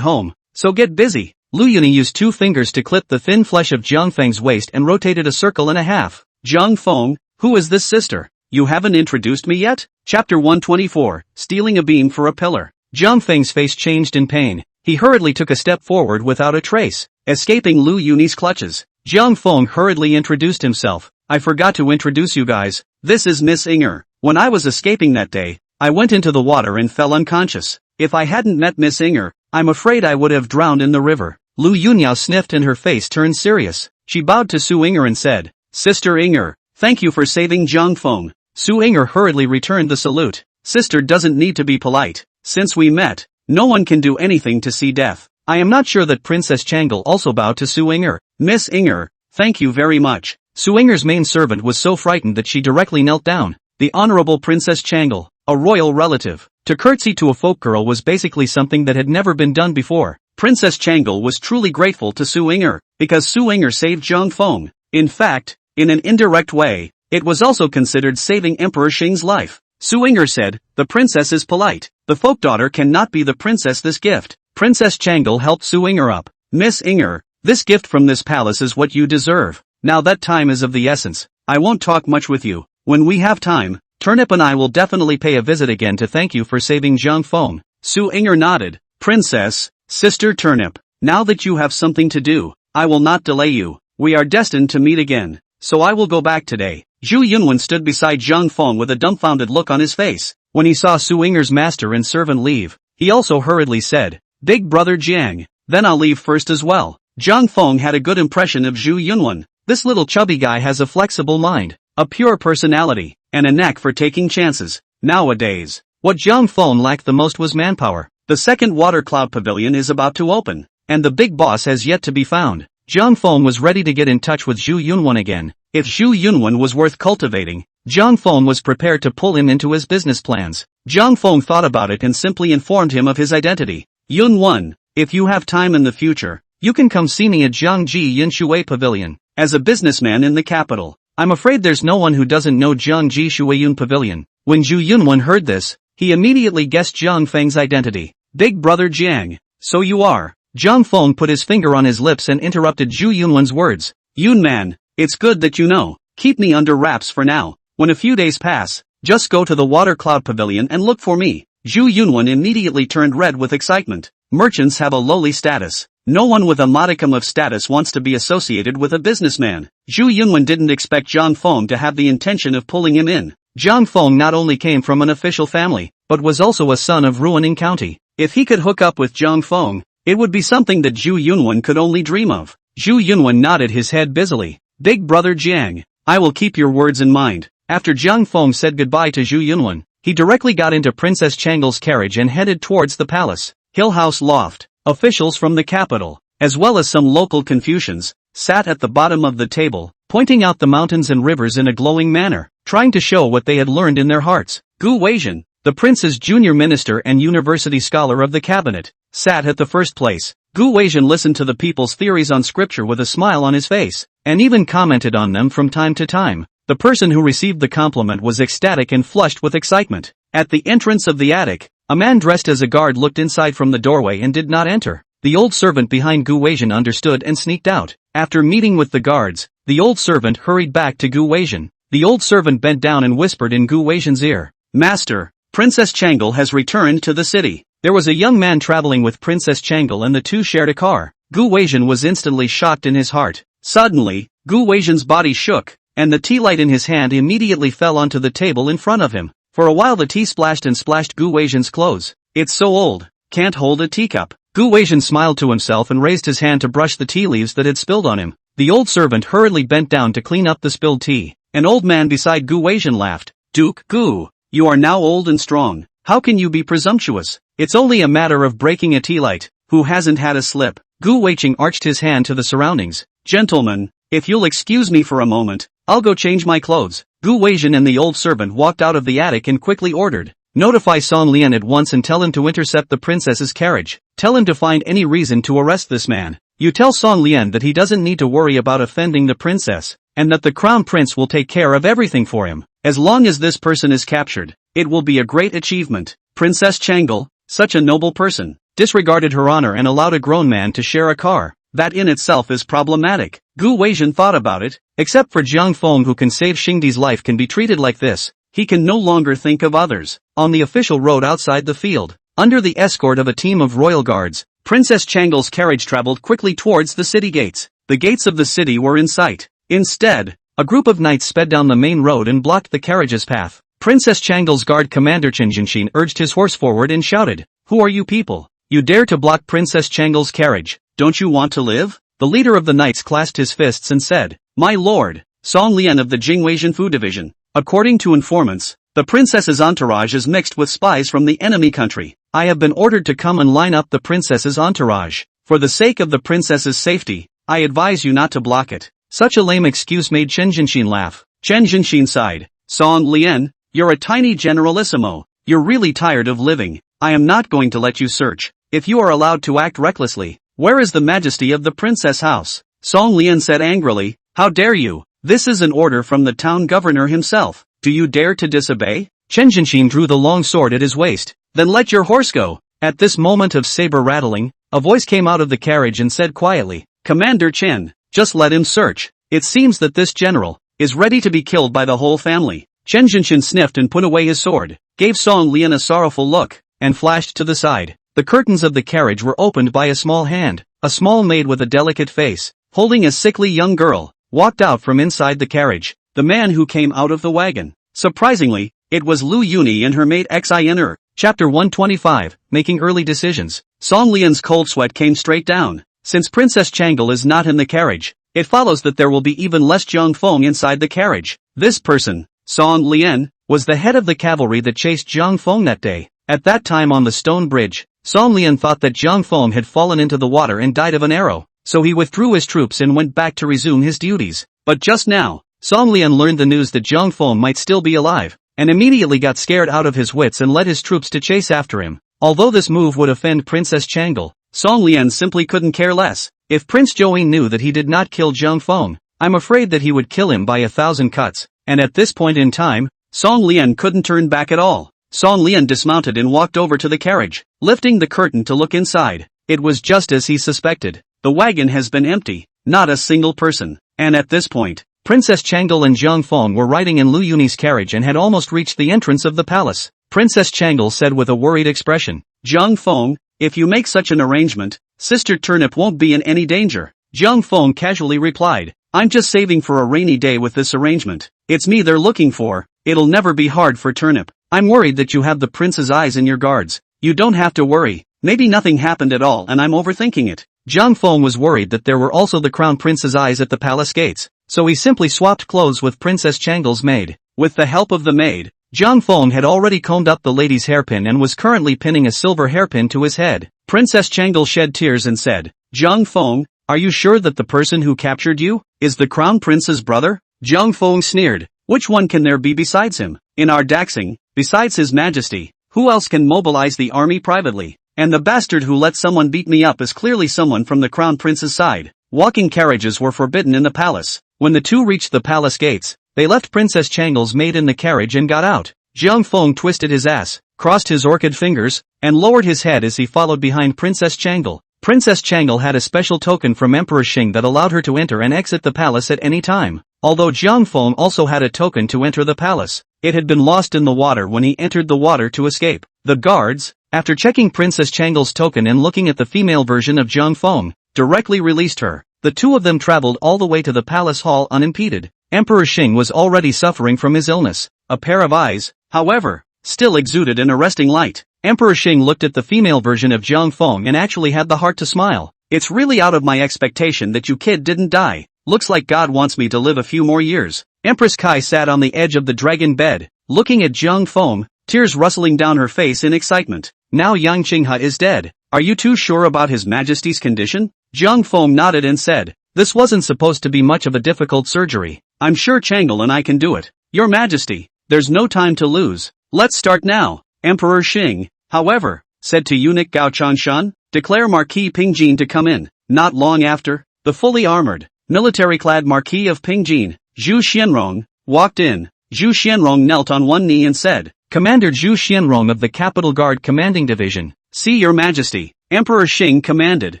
home, so get busy. Lu Yuni used 2 fingers to clip the thin flesh of Zhang Feng's waist and rotated a circle and a half. Zhang Feng, who is this sister? You haven't introduced me yet? Chapter 124, Stealing a Beam for a Pillar. Zhang Feng's face changed in pain. He hurriedly took a step forward without a trace, escaping Lu Yuni's clutches. Zhang Feng hurriedly introduced himself. I forgot to introduce you guys. This is Miss Inger. When I was escaping that day, I went into the water and fell unconscious. If I hadn't met Miss Inger, I'm afraid I would have drowned in the river. Lu Yunyao sniffed and her face turned serious. She bowed to Su Inger and said, Sister Inger, thank you for saving Zhang Feng. Su Inger hurriedly returned the salute. Sister doesn't need to be polite. Since we met, no one can do anything to see death. I am not sure that Princess Changle also bowed to Su Inger. Miss Inger, thank you very much. Su Inger's main servant was so frightened that she directly knelt down. The Honorable Princess Changle, a royal relative. To curtsy to a folk girl was basically something that had never been done before. Princess Changle was truly grateful to Su Inger, because Su Inger saved Zhang Feng. In fact, in an indirect way, it was also considered saving Emperor Xing's life. Su Inger said, "The princess is polite. The folk daughter cannot be the princess this gift." Princess Changle helped Su Inger up. "Miss Inger, this gift from this palace is what you deserve. Now that time is of the essence. I won't talk much with you. When we have time, Turnip and I will definitely pay a visit again to thank you for saving Zhang Feng." Su Inger nodded. "Princess, Sister Turnip, now that you have something to do, I will not delay you. We are destined to meet again, so I will go back today." Zhu Yunwen stood beside Zhang Feng with a dumbfounded look on his face. When he saw Su Inger's master and servant leave, he also hurriedly said, "Big brother Jiang, then I'll leave first as well." Zhang Feng had a good impression of Zhu Yunwen. This little chubby guy has a flexible mind, a pure personality, and a knack for taking chances. Nowadays, what Zhang Feng lacked the most was manpower. The second water cloud pavilion is about to open, and the big boss has yet to be found. Zhang Feng was ready to get in touch with Zhu Yunwen again. If Zhu Yunwen was worth cultivating, Zhang Feng was prepared to pull him into his business plans. Zhang Feng thought about it and simply informed him of his identity. "Yunwen, if you have time in the future, you can come see me at Jiangji Yinshui Pavilion. As a businessman in the capital, I'm afraid there's no one who doesn't know Jiangji Shuiyun Pavilion." When Zhu Yunwen heard this, he immediately guessed Zhang Feng's identity. "Big brother Jiang, so you are." Zhang Feng put his finger on his lips and interrupted Zhu Yunwen's words. "Yunman, it's good that you know. Keep me under wraps for now. When a few days pass, just go to the Water Cloud Pavilion and look for me." Zhu Yunwen immediately turned red with excitement. Merchants have a lowly status. No one with a modicum of status wants to be associated with a businessman. Zhu Yunwen didn't expect Zhang Feng to have the intention of pulling him in. Zhang Feng not only came from an official family, but was also a son of Ruining County. If he could hook up with Zhang Feng, it would be something that Zhu Yunwen could only dream of. Zhu Yunwen nodded his head busily. "Big brother Jiang, I will keep your words in mind." After Zhang Feng said goodbye to Zhu Yunwen, he directly got into Princess Changle's carriage and headed towards the palace. Hill House Loft. Officials from the capital, as well as some local Confucians, sat at the bottom of the table, pointing out the mountains and rivers in a glowing manner, trying to show what they had learned in their hearts. Gu Weizhen, the prince's junior minister and university scholar of the cabinet, sat at the first place. Gu Weizhen listened to the people's theories on scripture with a smile on his face, and even commented on them from time to time. The person who received the compliment was ecstatic and flushed with excitement. At the entrance of the attic, a man dressed as a guard looked inside from the doorway and did not enter. The old servant behind Gu Weizhen understood and sneaked out. After meeting with the guards, the old servant hurried back to Gu Weizhen. The old servant bent down and whispered in Gu Weizhen's ear, "Master, Princess Changle has returned to the city." There was a young man traveling with Princess Changle and the two shared a car. Gu Weizhen was instantly shocked in his heart. Suddenly, Gu Weizhen's body shook, and the tea light in his hand immediately fell onto the table in front of him. For a while the tea splashed and splashed Gu Weizhen's clothes. "It's so old, can't hold a teacup." Gu Weizhen smiled to himself and raised his hand to brush the tea leaves that had spilled on him. The old servant hurriedly bent down to clean up the spilled tea. An old man beside Gu Weizhen laughed. "Duke Gu, you are now old and strong. How can you be presumptuous? It's only a matter of breaking a tea light. Who hasn't had a slip?" Gu Weizhen arched his hand to the surroundings. "Gentlemen, if you'll excuse me for a moment, I'll go change my clothes." Gu Weizhen and the old servant walked out of the attic and quickly ordered, "Notify Song Lian at once and tell him to intercept the princess's carriage. Tell him to find any reason to arrest this man. You tell Song Lian that he doesn't need to worry about offending the princess, and that the crown prince will take care of everything for him. As long as this person is captured, it will be a great achievement." Princess Changle, such a noble person, disregarded her honor and allowed a grown man to share a car. That in itself is problematic. Gu Weizhen thought about it. Except for Zhang Feng, who can save Xingdi's life, can be treated like this. He can no longer think of others. On the official road outside the field, under the escort of a team of royal guards, Princess Changle's carriage traveled quickly towards the city gates. The gates of the city were in sight. Instead, a group of knights sped down the main road and blocked the carriage's path. Princess Changle's guard commander Chen Jinshin urged his horse forward and shouted, "Who are you people? You dare to block Princess Changle's carriage? Don't you want to live?" The leader of the knights clasped his fists and said, "My lord, Song Lian of the Jingwei Zhenfu division. According to informants, the princess's entourage is mixed with spies from the enemy country. I have been ordered to come and line up the princess's entourage. For the sake of the princess's safety, I advise you not to block it." Such a lame excuse made Chen Jinshin laugh. Chen Jinshin sighed. "Song Lian, you're a tiny generalissimo. You're really tired of living. I am not going to let you search. If you are allowed to act recklessly, where is the majesty of the princess house?" Song Lian said angrily, "How dare you? This is an order from the town governor himself. Do you dare to disobey?" Chen Jinshin drew the long sword at his waist. Then let your horse go. At this moment of saber rattling, a voice came out of the carriage and said quietly, Commander Chen, just let him search. It seems that this general is ready to be killed by the whole family. Chen Jinshin sniffed and put away his sword, gave Song Lian a sorrowful look, and flashed to the side. The curtains of the carriage were opened by a small hand. A small maid with a delicate face, holding a sickly young girl, walked out from inside the carriage. The man who came out of the wagon. Surprisingly, it was Lu Yuni and her maid Xiner. Chapter 125, Making Early Decisions. Song Lian's cold sweat came straight down. Since Princess Changel is not in the carriage, it follows that there will be even less Zhang Feng inside the carriage. This person, Song Lian, was the head of the cavalry that chased Zhang Feng that day. At that time on the stone bridge, Song Lian thought that Zhang Feng had fallen into the water and died of an arrow, so he withdrew his troops and went back to resume his duties. But just now, Song Lian learned the news that Zhang Feng might still be alive, and immediately got scared out of his wits and led his troops to chase after him. Although this move would offend Princess Changel, Song Lian simply couldn't care less. If Prince Joey knew that he did not kill Zhang Feng, I'm afraid that he would kill him by 1,000 cuts, and at this point in time, Song Lian couldn't turn back at all. Song Lian dismounted and walked over to the carriage, lifting the curtain to look inside. It was just as he suspected. The wagon has been empty, not a single person, and at this point, Princess Changel and Zhang Feng were riding in Lu Yuni's carriage and had almost reached the entrance of the palace. Princess Changel said with a worried expression, Zhang Feng, if you make such an arrangement, Sister Turnip won't be in any danger. Zhang Feng casually replied, I'm just saving for a rainy day with this arrangement. It's me they're looking for. It'll never be hard for Turnip. I'm worried that you have the prince's eyes in your guards. You don't have to worry. Maybe nothing happened at all and I'm overthinking it. Zhang Feng was worried that there were also the crown prince's eyes at the palace gates, so he simply swapped clothes with Princess Changel's maid. With the help of the maid, Zhang Feng had already combed up the lady's hairpin and was currently pinning a silver hairpin to his head. Princess Changel shed tears and said, Zhang Feng, are you sure that the person who captured you is the crown prince's brother? Zhang Feng sneered, which one can there be besides him? In our Daxing, besides his majesty, who else can mobilize the army privately? And the bastard who let someone beat me up is clearly someone from the crown prince's side. Walking carriages were forbidden in the palace. When the two reached the palace gates, they left Princess Changel's maid in the carriage and got out. Zhang Feng twisted his ass, crossed his orchid fingers, and lowered his head as he followed behind Princess Changel. Princess Changel had a special token from Emperor Xing that allowed her to enter and exit the palace at any time. Although Zhang Feng also had a token to enter the palace, it had been lost in the water when he entered the water to escape. The guards, after checking Princess Changel's token and looking at the female version of Zhang Feng, directly released her. The two of them traveled all the way to the palace hall unimpeded. Emperor Xing was already suffering from his illness. A pair of eyes, however, still exuded an arresting light. Emperor Xing looked at the female version of Zhang Feng and actually had the heart to smile. It's really out of my expectation that you kid didn't die. Looks like God wants me to live a few more years. Empress Kai sat on the edge of the dragon bed, looking at Zhang Feng, tears rustling down her face in excitement. Now Yang Qinghe is dead. Are you too sure about His Majesty's condition? Zhang Feng nodded and said, this wasn't supposed to be much of a difficult surgery. I'm sure Changel and I can do it. Your Majesty, there's no time to lose. Let's start now. Emperor Xing, however, said to eunuch Gao Chanshan, declare Marquis Pingjin to come in. Not long after, the fully armored, military-clad Marquis of Pingjin, Zhu Xianrong, walked in. Zhu Xianrong knelt on one knee and said, Commander Zhu Xianrong of the Capital Guard Commanding Division. See Your Majesty. Emperor Xing commanded.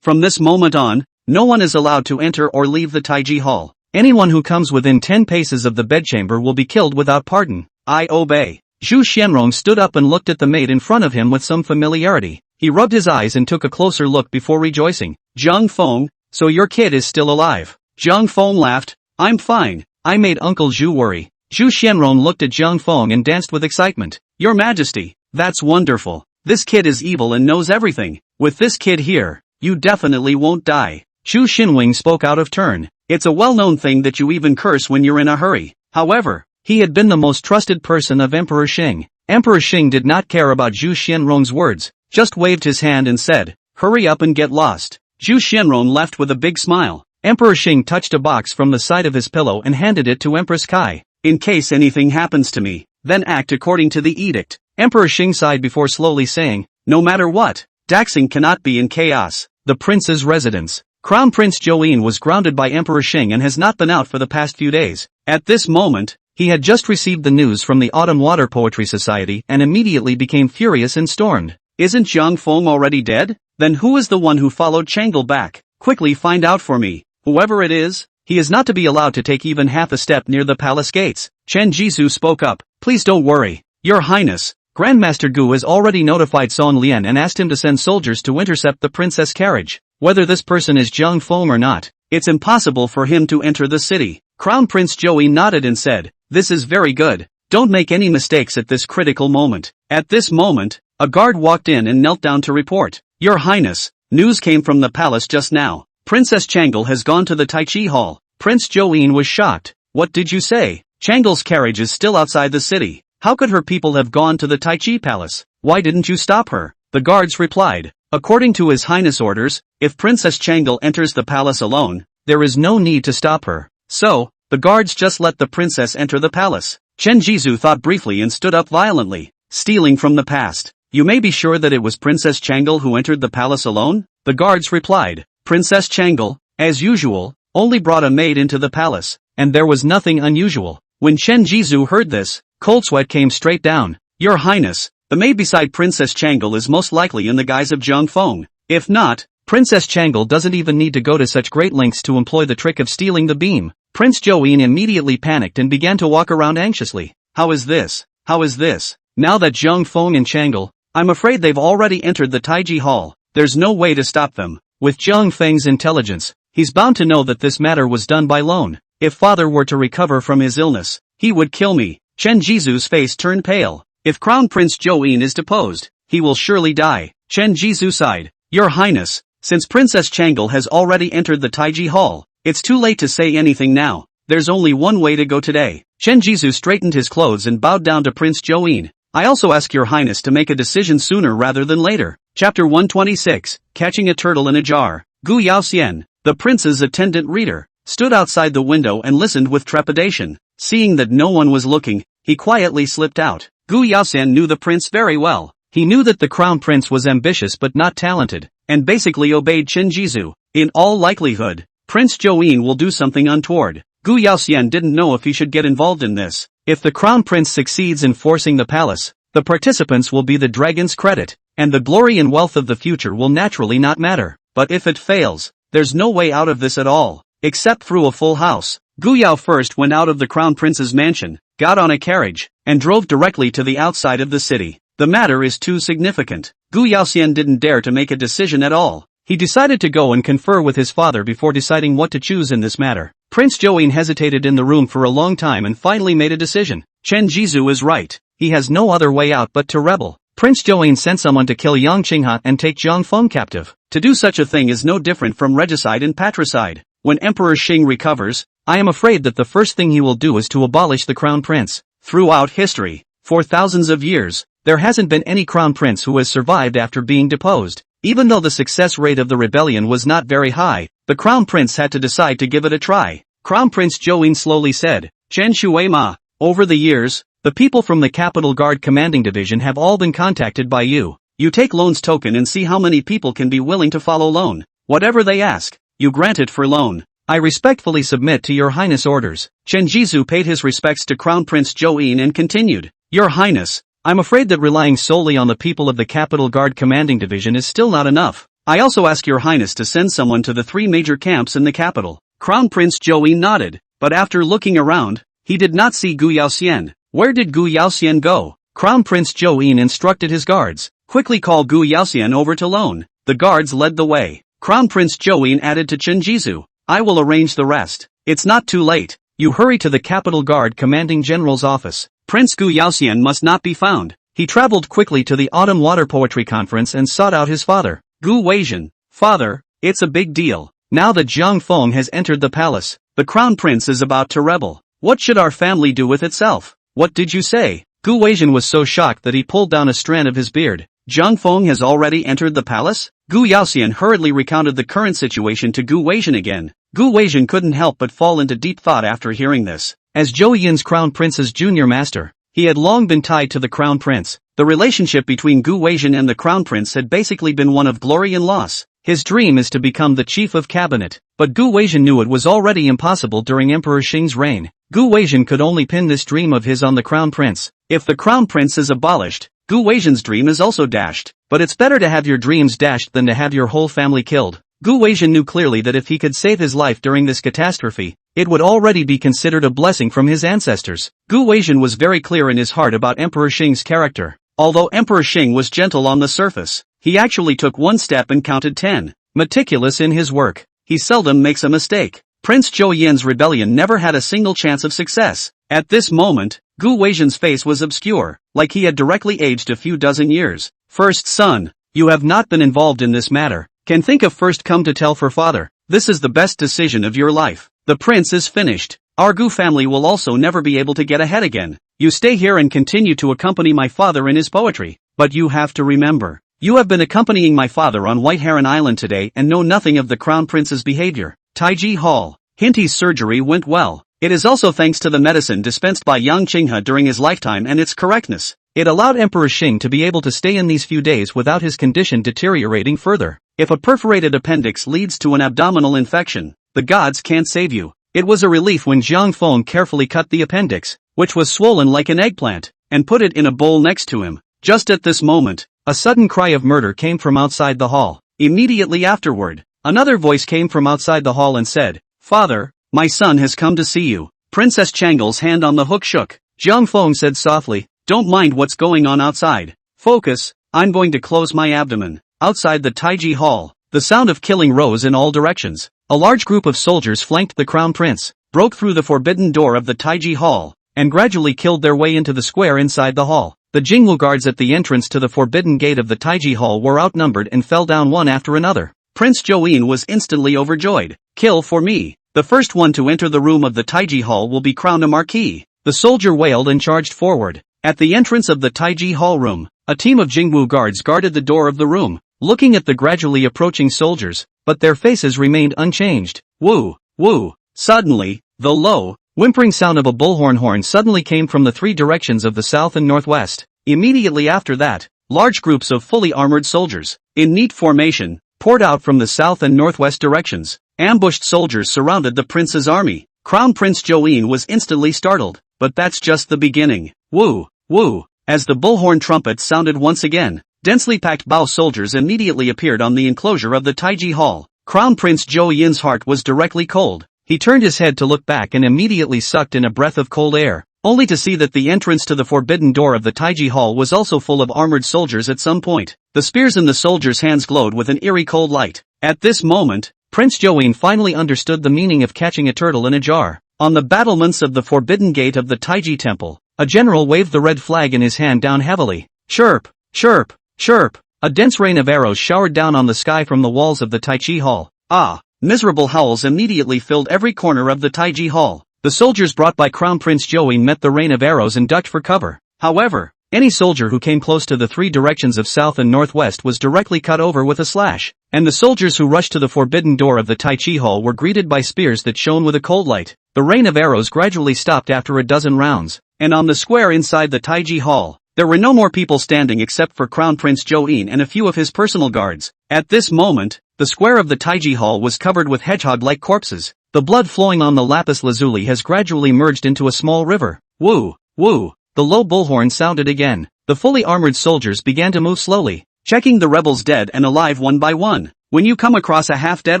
From this moment on, no one is allowed to enter or leave the Taiji Hall. Anyone who comes within 10 paces of the bedchamber will be killed without pardon. I obey. Zhu Xianrong stood up and looked at the maid in front of him with some familiarity. He rubbed his eyes and took a closer look before rejoicing. Zhang Feng, so your kid is still alive. Zhang Feng laughed. I'm fine. I made Uncle Zhu worry. Zhu Xianrong looked at Zhang Feng and danced with excitement. Your Majesty, that's wonderful. This kid is evil and knows everything. With this kid here, you definitely won't die. Chu Xinwing spoke out of turn. It's a well-known thing that you even curse when you're in a hurry. However, he had been the most trusted person of Emperor Xing. Emperor Xing did not care about Zhu Xianrong's words, just waved his hand and said, hurry up and get lost. Zhu Xianrong left with a big smile. Emperor Xing touched a box from the side of his pillow and handed it to Empress Kai. In case anything happens to me, then act according to the edict. Emperor Xing sighed before slowly saying, no matter what, Daxing cannot be in chaos. The prince's residence. Crown Prince Joeen was grounded by Emperor Xing and has not been out for the past few days. At this moment, He had just received the news from the Autumn Water Poetry Society and immediately became furious and stormed. Isn't Jiang Feng already dead? Then who is the one who followed Changle back? Quickly find out for me. Whoever it is, he is not to be allowed to take even half a step near the palace gates. Chen Jizhu spoke up. Please don't worry, Your Highness. Grandmaster Gu has already notified Song Lian and asked him to send soldiers to intercept the princess carriage. Whether this person is Jiang Feng or not, it's impossible for him to enter the city. Crown Prince Joey nodded and said, this is very good. Don't make any mistakes at this critical moment. At this moment, a guard walked in and knelt down to report. Your Highness, news came from the palace just now. Princess Changle has gone to the Tai Chi Hall. Prince Joeen was shocked. What did you say? Changle's carriage is still outside the city. How could her people have gone to the Tai Chi Palace? Why didn't you stop her? The guards replied. According to His Highness orders, if Princess Changle enters the palace alone, there is no need to stop her. So, the guards just let the princess enter the palace. Chen Jizhu thought briefly and stood up violently. Stealing from the past. You may be sure that it was Princess Changle who entered the palace alone? The guards replied. Princess Changle, as usual, only brought a maid into the palace, and there was nothing unusual. When Chen Jizhu heard this, cold sweat came straight down. Your Highness, the maid beside Princess Changle is most likely in the guise of Jiang Feng. If not, Princess Changle doesn't even need to go to such great lengths to employ the trick of stealing the beam. Prince Joeen immediately panicked and began to walk around anxiously. How is this? How is this? Now that Jiang Feng and Changle, I'm afraid they've already entered the Taiji Hall. There's no way to stop them. With Jiang Feng's intelligence, he's bound to know that this matter was done by loan. If father were to recover from his illness, he would kill me. Chen Jizhu's face turned pale. If Crown Prince Joeen is deposed, he will surely die. Chen Jizhu sighed. Your Highness, since Princess Changle has already entered the Taiji Hall, it's too late to say anything now. There's only one way to go today. Chen Jizhu straightened his clothes and bowed down to Prince Joeen. I also ask your Highness to make a decision sooner rather than later. Chapter 126, Catching a Turtle in a Jar. Gu Yaoxian, the prince's attendant reader, stood outside the window and listened with trepidation. Seeing that no one was looking, he quietly slipped out. Gu Yaoxian knew the prince very well. He knew that the crown prince was ambitious but not talented, and basically obeyed Chen Jizhu. In all likelihood, Prince Joeen will do something untoward. Gu Yaoxian didn't know if he should get involved in this. If the crown prince succeeds in forcing the palace, the participants will be the dragon's credit, and the glory and wealth of the future will naturally not matter. But if it fails, there's no way out of this at all, except through a full house. Gu Yao first went out of the crown prince's mansion, got on a carriage, and drove directly to the outside of the city. The matter is too significant. Gu Yaoxian didn't dare to make a decision at all. He decided to go and confer with his father before deciding what to choose in this matter. Prince Joeen hesitated in the room for a long time and finally made a decision. Chen Jizhu is right. He has no other way out but to rebel. Prince Joeen sent someone to kill Yang Qinghe and take Jiang Feng captive. To do such a thing is no different from regicide and patricide. When Emperor Xing recovers, I am afraid that the first thing he will do is to abolish the crown prince. Throughout history, for thousands of years, there hasn't been any crown prince who has survived after being deposed. Even though the success rate of the rebellion was not very high, the crown prince had to decide to give it a try. Crown Prince Joeen slowly said, Chen Shui Ma, over the years, the people from the Capital Guard Commanding Division have all been contacted by you. You take loan's token and see how many people can be willing to follow loan. Whatever they ask, you grant it for loan. I respectfully submit to your Highness' orders. Chen Jizhu paid his respects to Crown Prince Joeen and continued, Your Highness, I'm afraid that relying solely on the people of the Capital Guard Commanding Division is still not enough. I also ask your Highness to send someone to the 3 major camps in the capital. Crown Prince Joeen nodded, but after looking around, he did not see Gu Yaoxian. Where did Gu Yaoxian go? Crown Prince Joeen instructed his guards, quickly call Gu Yaoxian over to loan. The guards led the way. Crown Prince Joeen added to Chen Jizhu, I will arrange the rest. It's not too late. You hurry to the Capital Guard Commanding General's office. Prince Gu Yaoxian must not be found. He traveled quickly to the Autumn Water Poetry Conference and sought out his father. Gu Weizhen, father, it's a big deal. Now that Jiang Feng has entered the palace, the crown prince is about to rebel. What should our family do with itself? What did you say? Gu Weizhen was so shocked that he pulled down a strand of his beard. Jiang Feng has already entered the palace? Gu Yaoxian hurriedly recounted the current situation to Gu Weizhen again. Gu Weizhen couldn't help but fall into deep thought after hearing this. As Zhou Yin's crown prince's junior master, he had long been tied to the crown prince. The relationship between Gu Weizhen and the crown prince had basically been one of glory and loss. His dream is to become the chief of cabinet, but Gu Weizhen knew it was already impossible during Emperor Xing's reign. Gu Weizhen could only pin this dream of his on the crown prince. If the crown prince is abolished, Gu Weizhen's dream is also dashed. But it's better to have your dreams dashed than to have your whole family killed. Gu Weizhen knew clearly that if he could save his life during this catastrophe, it would already be considered a blessing from his ancestors. Gu Weizhen was very clear in his heart about Emperor Xing's character. Although Emperor Xing was gentle on the surface, he actually took one step and counted 10. Meticulous in his work, he seldom makes a mistake. Prince Zhou Yan's rebellion never had a single chance of success. At this moment, Gu Weizhen's face was obscure, like he had directly aged a few dozen years. First son, you have not been involved in this matter. Can think of first come to tell for father. This is the best decision of your life. The prince is finished. Our Gu family will also never be able to get ahead again. You stay here and continue to accompany my father in his poetry. But you have to remember, you have been accompanying my father on White Heron Island today and know nothing of the crown prince's behavior. Taiji Hall. Hinty's surgery went well. It is also thanks to the medicine dispensed by Yang Qinghe during his lifetime and its correctness. It allowed Emperor Xing to be able to stay in these few days without his condition deteriorating further. If a perforated appendix leads to an abdominal infection, the gods can't save you. It was a relief when Zhang Feng carefully cut the appendix, which was swollen like an eggplant, and put it in a bowl next to him. Just at this moment, a sudden cry of murder came from outside the hall. Immediately afterward, another voice came from outside the hall and said, "Father, my son has come to see you." Princess Changle's hand on the hook shook. Zhang Feng said softly, "Don't mind what's going on outside. Focus, I'm going to close my abdomen." Outside the Taiji Hall, the sound of killing rose in all directions. A large group of soldiers flanked the crown prince, broke through the forbidden door of the Taiji Hall, and gradually killed their way into the square inside the hall. The Jingwu guards at the entrance to the forbidden gate of the Taiji Hall were outnumbered and fell down one after another. Prince Zhou was instantly overjoyed. "Kill for me. The first one to enter the room of the Taiji Hall will be crowned a marquis." The soldier wailed and charged forward. At the entrance of the Taiji Hall room, a team of Jingwu guards guarded the door of the room, looking at the gradually approaching soldiers, but their faces remained unchanged. Woo, woo. Suddenly, the low, whimpering sound of a bullhorn horn suddenly came from the three directions of the south and northwest. Immediately after that, large groups of fully armored soldiers, in neat formation, poured out from the south and northwest directions. Ambushed soldiers surrounded the prince's army. Crown Prince Zhou was instantly startled, but that's just the beginning. Woo, woo. As the bullhorn trumpet sounded once again, densely packed Bao soldiers immediately appeared on the enclosure of the Taiji Hall. Crown Prince Zhou heart was directly cold. He turned his head to look back and immediately sucked in a breath of cold air, only to see that the entrance to the forbidden door of the Taiji Hall was also full of armored soldiers at some point. The spears in the soldiers' hands glowed with an eerie cold light. At this moment, Prince Zhou finally understood the meaning of catching a turtle in a jar. On the battlements of the forbidden gate of the Taiji temple, a general waved the red flag in his hand down heavily. Chirp, chirp, chirp. A dense rain of arrows showered down on the sky from the walls of the Taiji Hall. Ah! Miserable howls immediately filled every corner of the Taiji Hall. The soldiers brought by Crown Prince Zhou met the rain of arrows and ducked for cover. However, any soldier who came close to the three directions of south and northwest was directly cut over with a slash, and the soldiers who rushed to the forbidden door of the Taiji Hall were greeted by spears that shone with a cold light. The rain of arrows gradually stopped after a dozen rounds, and on the square inside the Taiji Hall, there were no more people standing except for Crown Prince Zhou and a few of his personal guards. At this moment, the square of the Taiji Hall was covered with hedgehog-like corpses. The blood flowing on the lapis lazuli has gradually merged into a small river. Woo, woo. The low bullhorn sounded again. The fully armored soldiers began to move slowly, checking the rebels dead and alive one by one. When you come across a half-dead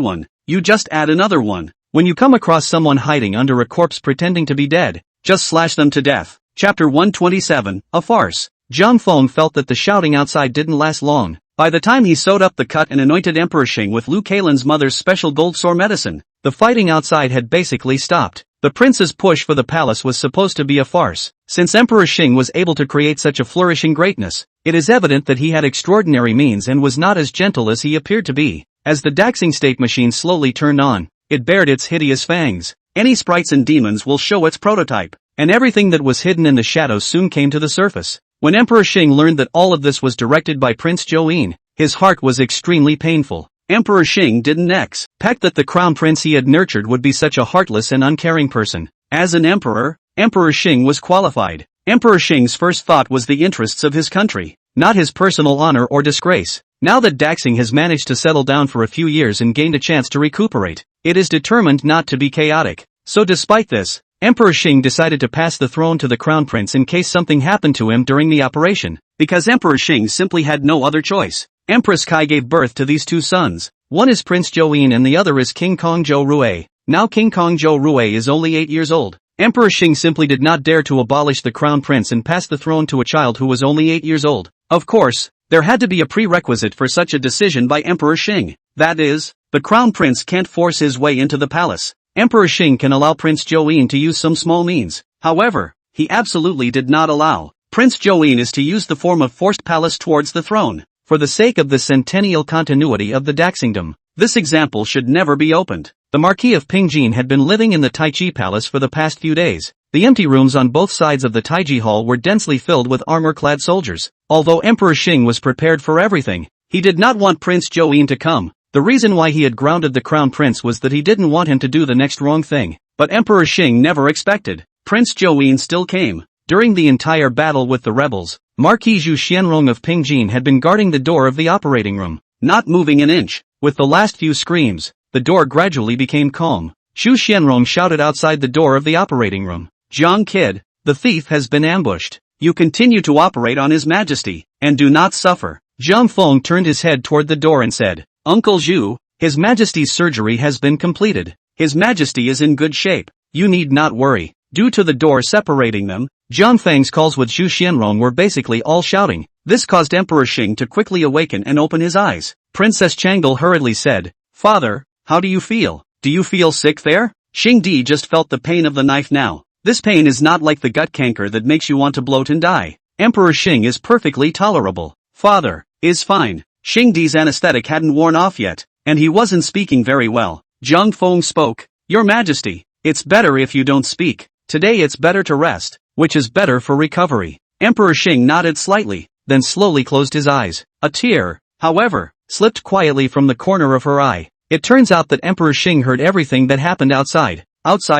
one, you just add another one. When you come across someone hiding under a corpse pretending to be dead, just slash them to death. Chapter 127, A Farce. Zhang Feng felt that the shouting outside didn't last long. By the time he sewed up the cut and anointed Emperor Xing with Lu Kailan's mother's special gold sore medicine, the fighting outside had basically stopped. The prince's push for the palace was supposed to be a farce. Since Emperor Xing was able to create such a flourishing greatness, it is evident that he had extraordinary means and was not as gentle as he appeared to be. As the daxing state machine slowly turned on, it bared its hideous fangs. Any sprites and demons will show its prototype, and everything that was hidden in the shadows soon came to the surface. When Emperor Xing learned that all of this was directed by Prince Zhou, his heart was extremely painful. Emperor Xing didn't expect that the crown prince he had nurtured would be such a heartless and uncaring person. As an emperor, Emperor Xing was qualified. Emperor Xing's first thought was the interests of his country, not his personal honor or disgrace. Now that Daxing has managed to settle down for a few years and gained a chance to recuperate, it is determined not to be chaotic. So despite this, Emperor Xing decided to pass the throne to the crown prince in case something happened to him during the operation, because Emperor Xing simply had no other choice. Empress Kai gave birth to these two sons. One is Prince Zhou and the other is King Kong Zhou Rui. Now King Kong Zhou Rui is only 8 years old. Emperor Xing simply did not dare to abolish the crown prince and pass the throne to a child who was only 8 years old. Of course, there had to be a prerequisite for such a decision by Emperor Xing. That is, the crown prince can't force his way into the palace. Emperor Xing can allow Prince Zhou to use some small means. However, he absolutely did not allow Prince Zhou is to use the form of forced palace towards the throne. For the sake of the centennial continuity of the Daxingdom, this example should never be opened. The Marquis of Pingjin had been living in the Taiji Palace for the past few days. The empty rooms on both sides of the Taiji Hall were densely filled with armor-clad soldiers. Although Emperor Xing was prepared for everything, he did not want Prince Zhou to come. The reason why he had grounded the crown prince was that he didn't want him to do the next wrong thing. But Emperor Xing never expected. Prince Zhou still came. During the entire battle with the rebels, Marquis Zhu Xianrong of Pingjin had been guarding the door of the operating room, not moving an inch. With the last few screams, the door gradually became calm. Zhu Xianrong shouted outside the door of the operating room, "Jiang Kid, the thief has been ambushed. You continue to operate on His Majesty, and do not suffer." Jiang Feng turned his head toward the door and said, "Uncle Zhu, His Majesty's surgery has been completed. His Majesty is in good shape. You need not worry." Due to the door separating them, Jiang Feng's calls with Zhu Xianrong were basically all shouting. This caused Emperor Xing to quickly awaken and open his eyes. Princess Changel hurriedly said, "Father, how do you feel? Do you feel sick there?" Xing Di just felt the pain of the knife now. This pain is not like the gut canker that makes you want to bloat and die. Emperor Xing is perfectly tolerable. Father is fine. Xing Di's anesthetic hadn't worn off yet, and he wasn't speaking very well. Jiang Feng spoke, "Your Majesty, it's better if you don't speak. Today it's better to rest, which is better for recovery." Emperor Xing nodded slightly, then slowly closed his eyes. A tear, however, slipped quietly from the corner of her eye. It turns out that Emperor Xing heard everything that happened outside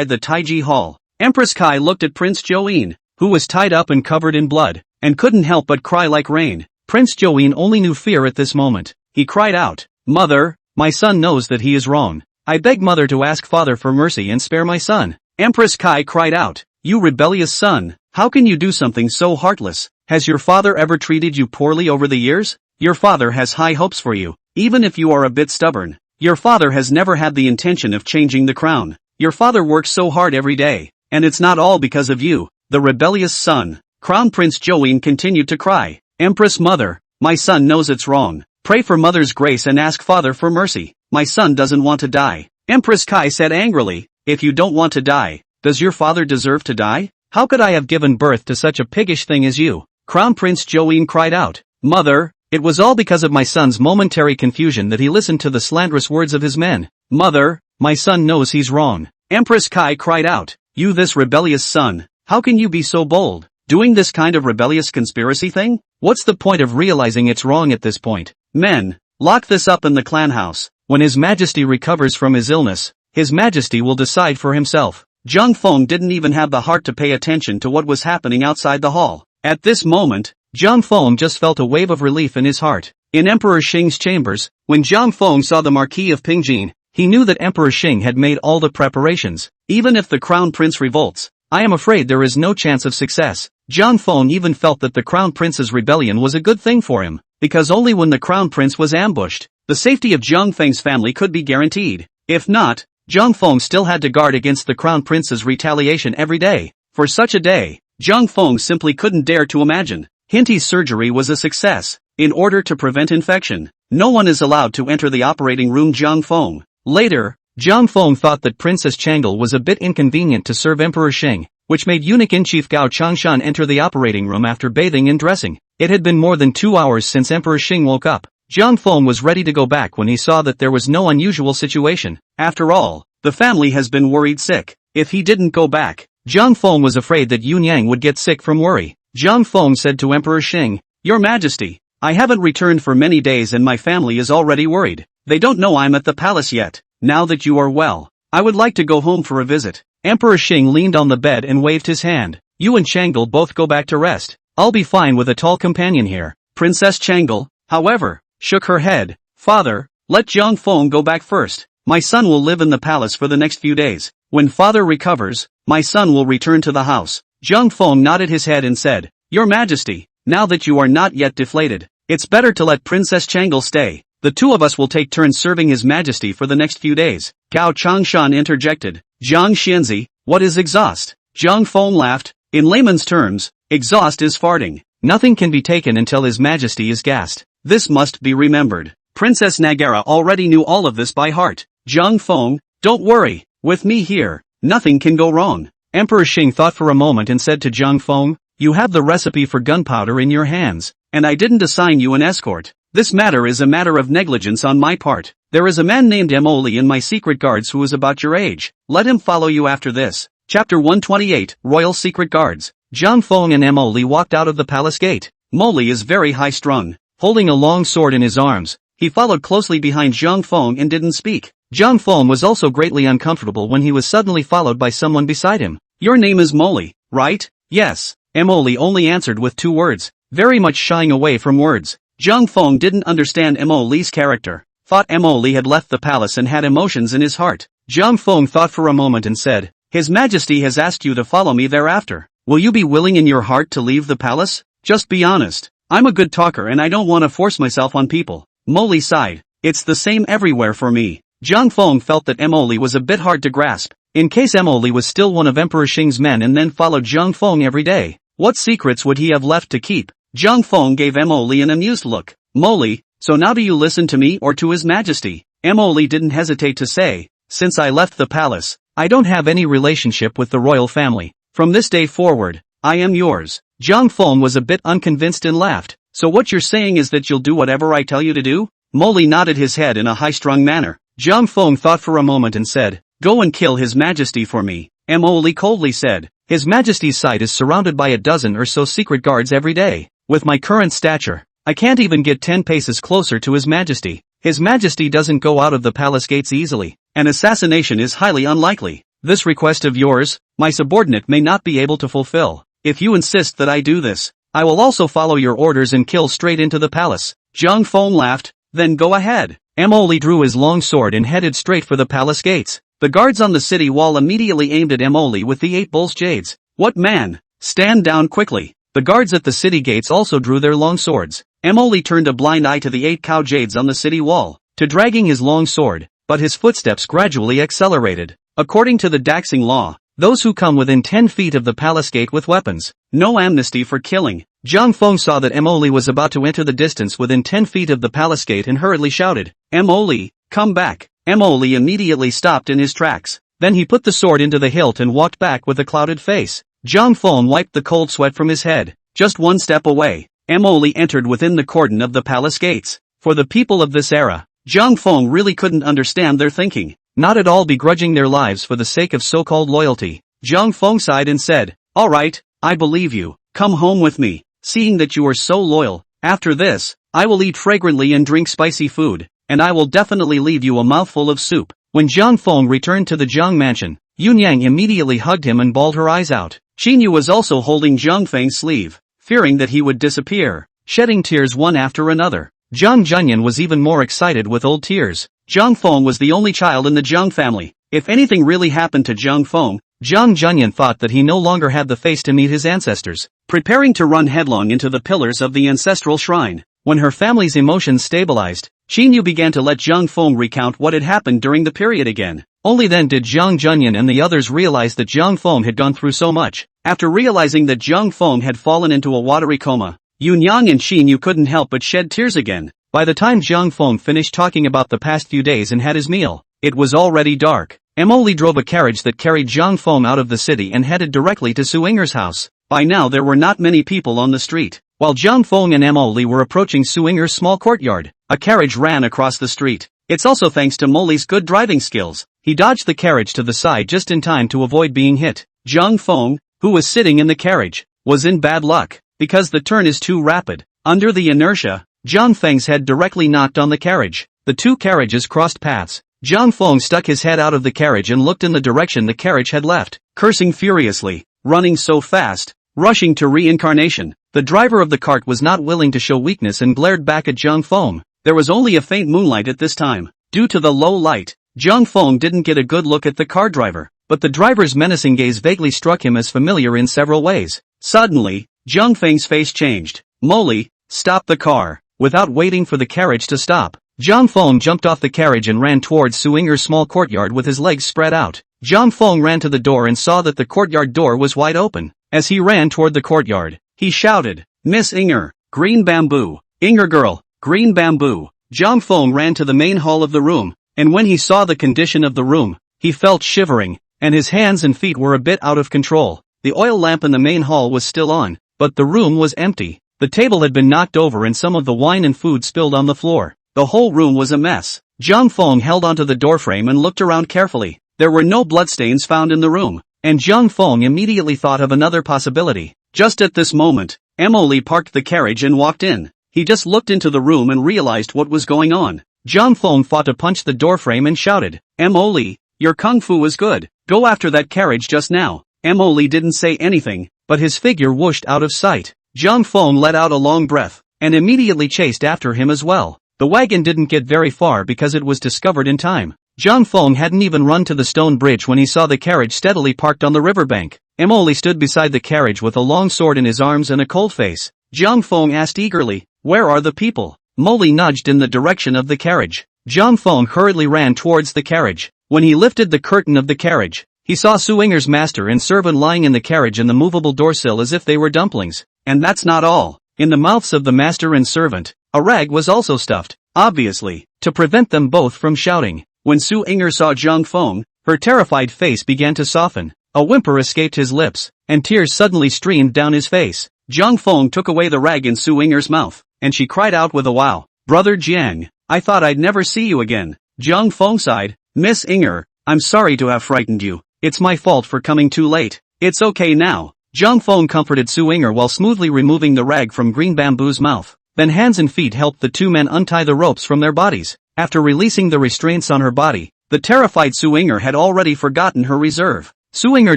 the Taiji Hall. Empress Kai looked at Prince Zhou, who was tied up and covered in blood, and couldn't help but cry like rain. Prince Zhou only knew fear at this moment. He cried out, "Mother, my son knows that he is wrong. I beg Mother to ask Father for mercy and spare my son." Empress Kai cried out, "You rebellious son, how can you do something so heartless? Has your father ever treated you poorly over the years? Your father has high hopes for you, even if you are a bit stubborn. Your father has never had the intention of changing the crown. Your father works so hard every day, and it's not all because of you, the rebellious son." Crown Prince Zhou continued to cry, "Empress Mother, my son knows it's wrong. Pray for Mother's grace and ask Father for mercy. My son doesn't want to die." Empress Kai said angrily, "If you don't want to die, does your father deserve to die? How could I have given birth to such a piggish thing as you?" Crown Prince Zhou cried out, "Mother, it was all because of my son's momentary confusion that he listened to the slanderous words of his men. Mother, my son knows he's wrong." Empress Kai cried out, "You this rebellious son, how can you be so bold, doing this kind of rebellious conspiracy thing? What's the point of realizing it's wrong at this point? Men, lock this up in the clan house. When His Majesty recovers from his illness, His Majesty will decide for himself." Jiang Feng didn't even have the heart to pay attention to what was happening outside the hall. At this moment, Jiang Feng just felt a wave of relief in his heart. In Emperor Xing's chambers, when Jiang Feng saw the Marquis of Pingjin, he knew that Emperor Xing had made all the preparations. Even if the Crown Prince revolts, I am afraid there is no chance of success. Jiang Feng even felt that the Crown Prince's rebellion was a good thing for him, because only when the Crown Prince was ambushed, the safety of Jiang Feng's family could be guaranteed. If not, Jiang Feng still had to guard against the Crown Prince's retaliation every day. For such a day, Jiang Feng simply couldn't dare to imagine. Hinty's surgery was a success. In order to prevent infection, no one is allowed to enter the operating room. Jiang Feng. Later, Jiang Feng thought that Princess Changel was a bit inconvenient to serve Emperor Xing, which made Eunuch-in-Chief Gao Changshan enter the operating room after bathing and dressing. It had been more than 2 hours since Emperor Xing woke up. Jiang Feng was ready to go back when he saw that there was no unusual situation. After all, the family has been worried sick. If he didn't go back, Jiang Feng was afraid that Yunyang would get sick from worry. Jiang Feng said to Emperor Xing, "Your Majesty, I haven't returned for many days and my family is already worried. They don't know I'm at the palace yet. Now that you are well, I would like to go home for a visit." Emperor Xing leaned on the bed and waved his hand. "You and Changel both go back to rest. I'll be fine with a tall companion here." Princess Changel, however, shook her head. "Father, let Jiang Feng go back first. My son will live in the palace for the next few days. When father recovers, my son will return to the house. Zhang Feng nodded his head and said, Your Majesty, now that you are not yet deflated, it's better to let Princess Changle stay. The two of us will take turns serving His Majesty for the next few days. Gao Changshan interjected. Zhang Xianzi, what is exhaust? Zhang Feng laughed. In layman's terms, exhaust is farting. Nothing can be taken until His Majesty is gassed. This must be remembered. Princess Nagara already knew all of this by heart. Zhang Feng, don't worry, with me here, nothing can go wrong. Emperor Xing thought for a moment and said to Zhang Feng, You have the recipe for gunpowder in your hands, and I didn't assign you an escort. This matter is a matter of negligence on my part. There is a man named Emoli in my secret guards who is about your age. Let him follow you after this. Chapter 128, Royal Secret Guards. Zhang Feng and Emoli walked out of the palace gate. Moli is very high-strung. Holding a long sword in his arms, he followed closely behind Zhang Feng and didn't speak. Zhang Feng was also greatly uncomfortable when he was suddenly followed by someone beside him. Your name is Moli, right? Yes. Emoli only answered with 2 words, very much shying away from words. Zhang Feng didn't understand Emoli's character. Thought Emoli had left the palace and had emotions in his heart. Zhang Feng thought for a moment and said, His Majesty has asked you to follow me thereafter. Will you be willing in your heart to leave the palace? Just be honest. I'm a good talker and I don't want to force myself on people. Moli sighed. It's the same everywhere for me. Zhang Feng felt that Emoli was a bit hard to grasp. In case Emoli was still one of Emperor Xing's men and then followed Zhang Feng every day, what secrets would he have left to keep? Zhang Feng gave Emoli an amused look. Moli, so now do you listen to me or to His Majesty? Emoli didn't hesitate to say, Since I left the palace, I don't have any relationship with the royal family. From this day forward, I am yours. Zhang Feng was a bit unconvinced and laughed. So what you're saying is that you'll do whatever I tell you to do? Moli nodded his head in a high-strung manner. Zhang Feng thought for a moment and said, Go and kill His Majesty for me. Emoli coldly said, His Majesty's sight is surrounded by a dozen or so secret guards every day. With my current stature, I can't even get 10 paces closer to His Majesty. His Majesty doesn't go out of the palace gates easily. An assassination is highly unlikely. This request of yours, my subordinate may not be able to fulfill. If you insist that I do this, I will also follow your orders and kill straight into the palace. Zhang Feng laughed. Then go ahead. Emoli drew his long sword and headed straight for the palace gates. The guards on the city wall immediately aimed at Emoli with the 8 bulls jades. What man? Stand down quickly. The guards at the city gates also drew their long swords. Emoli turned a blind eye to the 8 cow jades on the city wall, to dragging his long sword, but his footsteps gradually accelerated. According to the Daxing law, those who come within 10 feet of the palace gate with weapons, no amnesty for killing. Zhang Feng saw that Emoli was about to enter the distance within 10 feet of the palace gate and hurriedly shouted, Emoli, come back. Emoli immediately stopped in his tracks. Then he put the sword into the hilt and walked back with a clouded face. Zhang Feng wiped the cold sweat from his head. Just one step away, Emoli entered within the cordon of the palace gates. For the people of this era, Zhang Feng really couldn't understand their thinking, not at all begrudging their lives for the sake of so-called loyalty. Zhang Feng sighed and said, All right, I believe you. Come home with me. Seeing that you are so loyal, after this, I will eat fragrantly and drink spicy food, and I will definitely leave you a mouthful of soup. When Zhang Feng returned to the Zhang mansion, Yunyang immediately hugged him and bawled her eyes out. Xinyu was also holding Zhang Feng's sleeve, fearing that he would disappear, shedding tears one after another. Zhang Junyan was even more excited with old tears. Zhang Feng was the only child in the Zhang family. If anything really happened to Zhang Feng, Zhang Junyan thought that he no longer had the face to meet his ancestors, preparing to run headlong into the pillars of the ancestral shrine. When her family's emotions stabilized, Xinyu began to let Zhang Feng recount what had happened during the period again. Only then did Zhang Junyan and the others realize that Zhang Feng had gone through so much. After realizing that Zhang Feng had fallen into a watery coma, Yunyang and Xinyu couldn't help but shed tears again. By the time Zhang Feng finished talking about the past few days and had his meal, it was already dark. Emoli drove a carriage that carried Zhang Feng out of the city and headed directly to Su Yinger's house. By now there were not many people on the street. While Zhang Feng and Emoli were approaching Su Yinger's small courtyard, a carriage ran across the street. It's also thanks to Moli's good driving skills. He dodged the carriage to the side just in time to avoid being hit. Zhang Feng, who was sitting in the carriage, was in bad luck, because the turn is too rapid. Under the inertia, Zhang Feng's head directly knocked on the carriage. The two carriages crossed paths. Zhang Feng stuck his head out of the carriage and looked in the direction the carriage had left, cursing furiously, running so fast, rushing to reincarnation. The driver of the cart was not willing to show weakness and glared back at Zhang Feng. There was only a faint moonlight at this time. Due to the low light, Zhang Feng didn't get a good look at the car driver. but the driver's menacing gaze vaguely struck him as familiar in several ways. Suddenly, Zhang Feng's face changed. "Molly, stop the car." Without waiting for the carriage to stop, Zhang Feng jumped off the carriage and ran towards Su Yinger's small courtyard with his legs spread out. Zhang Feng ran to the door and saw that the courtyard door was wide open. As he ran toward the courtyard, he shouted, "Miss Yinger, green bamboo, Yinger girl, green bamboo." Zhang Feng ran to the main hall of the room, and when he saw the condition of the room, he felt shivering, and his hands and feet were a bit out of control. The oil lamp in the main hall was still on, but the room was empty. The table had been knocked over and some of the wine and food spilled on the floor. The whole room was a mess. Zhang Feng held onto the doorframe and looked around carefully. There were no bloodstains found in the room, and Zhang Feng immediately thought of another possibility. Just at this moment, Emily parked the carriage and walked in. He just looked into the room and realized what was going on. Zhang Feng fought to punch the doorframe and shouted, "Emily, your kung fu was good. Go after that carriage just now." Emily didn't say anything, but his figure whooshed out of sight. Zhang Feng let out a long breath, and immediately chased after him as well. The wagon didn't get very far because it was discovered in time. Zhang Feng hadn't even run to the stone bridge when he saw the carriage steadily parked on the riverbank. Emily stood beside the carriage with a long sword in his arms and a cold face. Zhang Feng asked eagerly, "Where are the people?" Molly nudged in the direction of the carriage. Zhang Feng hurriedly ran towards the carriage. When he lifted the curtain of the carriage, he saw Su Yinger's master and servant lying in the carriage in the movable doorsill as if they were dumplings. And that's not all. In the mouths of the master and servant, a rag was also stuffed, obviously, to prevent them both from shouting. When Su Yinger saw Zhang Feng, her terrified face began to soften. A whimper escaped his lips, and tears suddenly streamed down his face. Zhang Feng took away the rag in Su Yinger's mouth, and she cried out with a wow. "Brother Jiang, I thought I'd never see you again." Zhang Feng sighed, "Miss Yinger, I'm sorry to have frightened you. It's my fault for coming too late. It's okay now." Zhang Feng comforted Su Yinger while smoothly removing the rag from Green Bamboo's mouth. Then hands and feet helped the two men untie the ropes from their bodies. After releasing the restraints on her body, the terrified Su Yinger had already forgotten her reserve. Su Yinger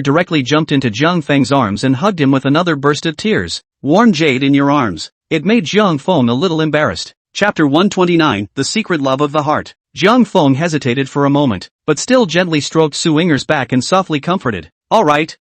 directly jumped into Zhang Feng's arms and hugged him with another burst of tears. "Warm jade in your arms." It made Zhang Feng a little embarrassed. Chapter 129, The Secret Love of the Heart. Zhang Feng hesitated for a moment, but still gently stroked Su Yinger's back and softly comforted. All right,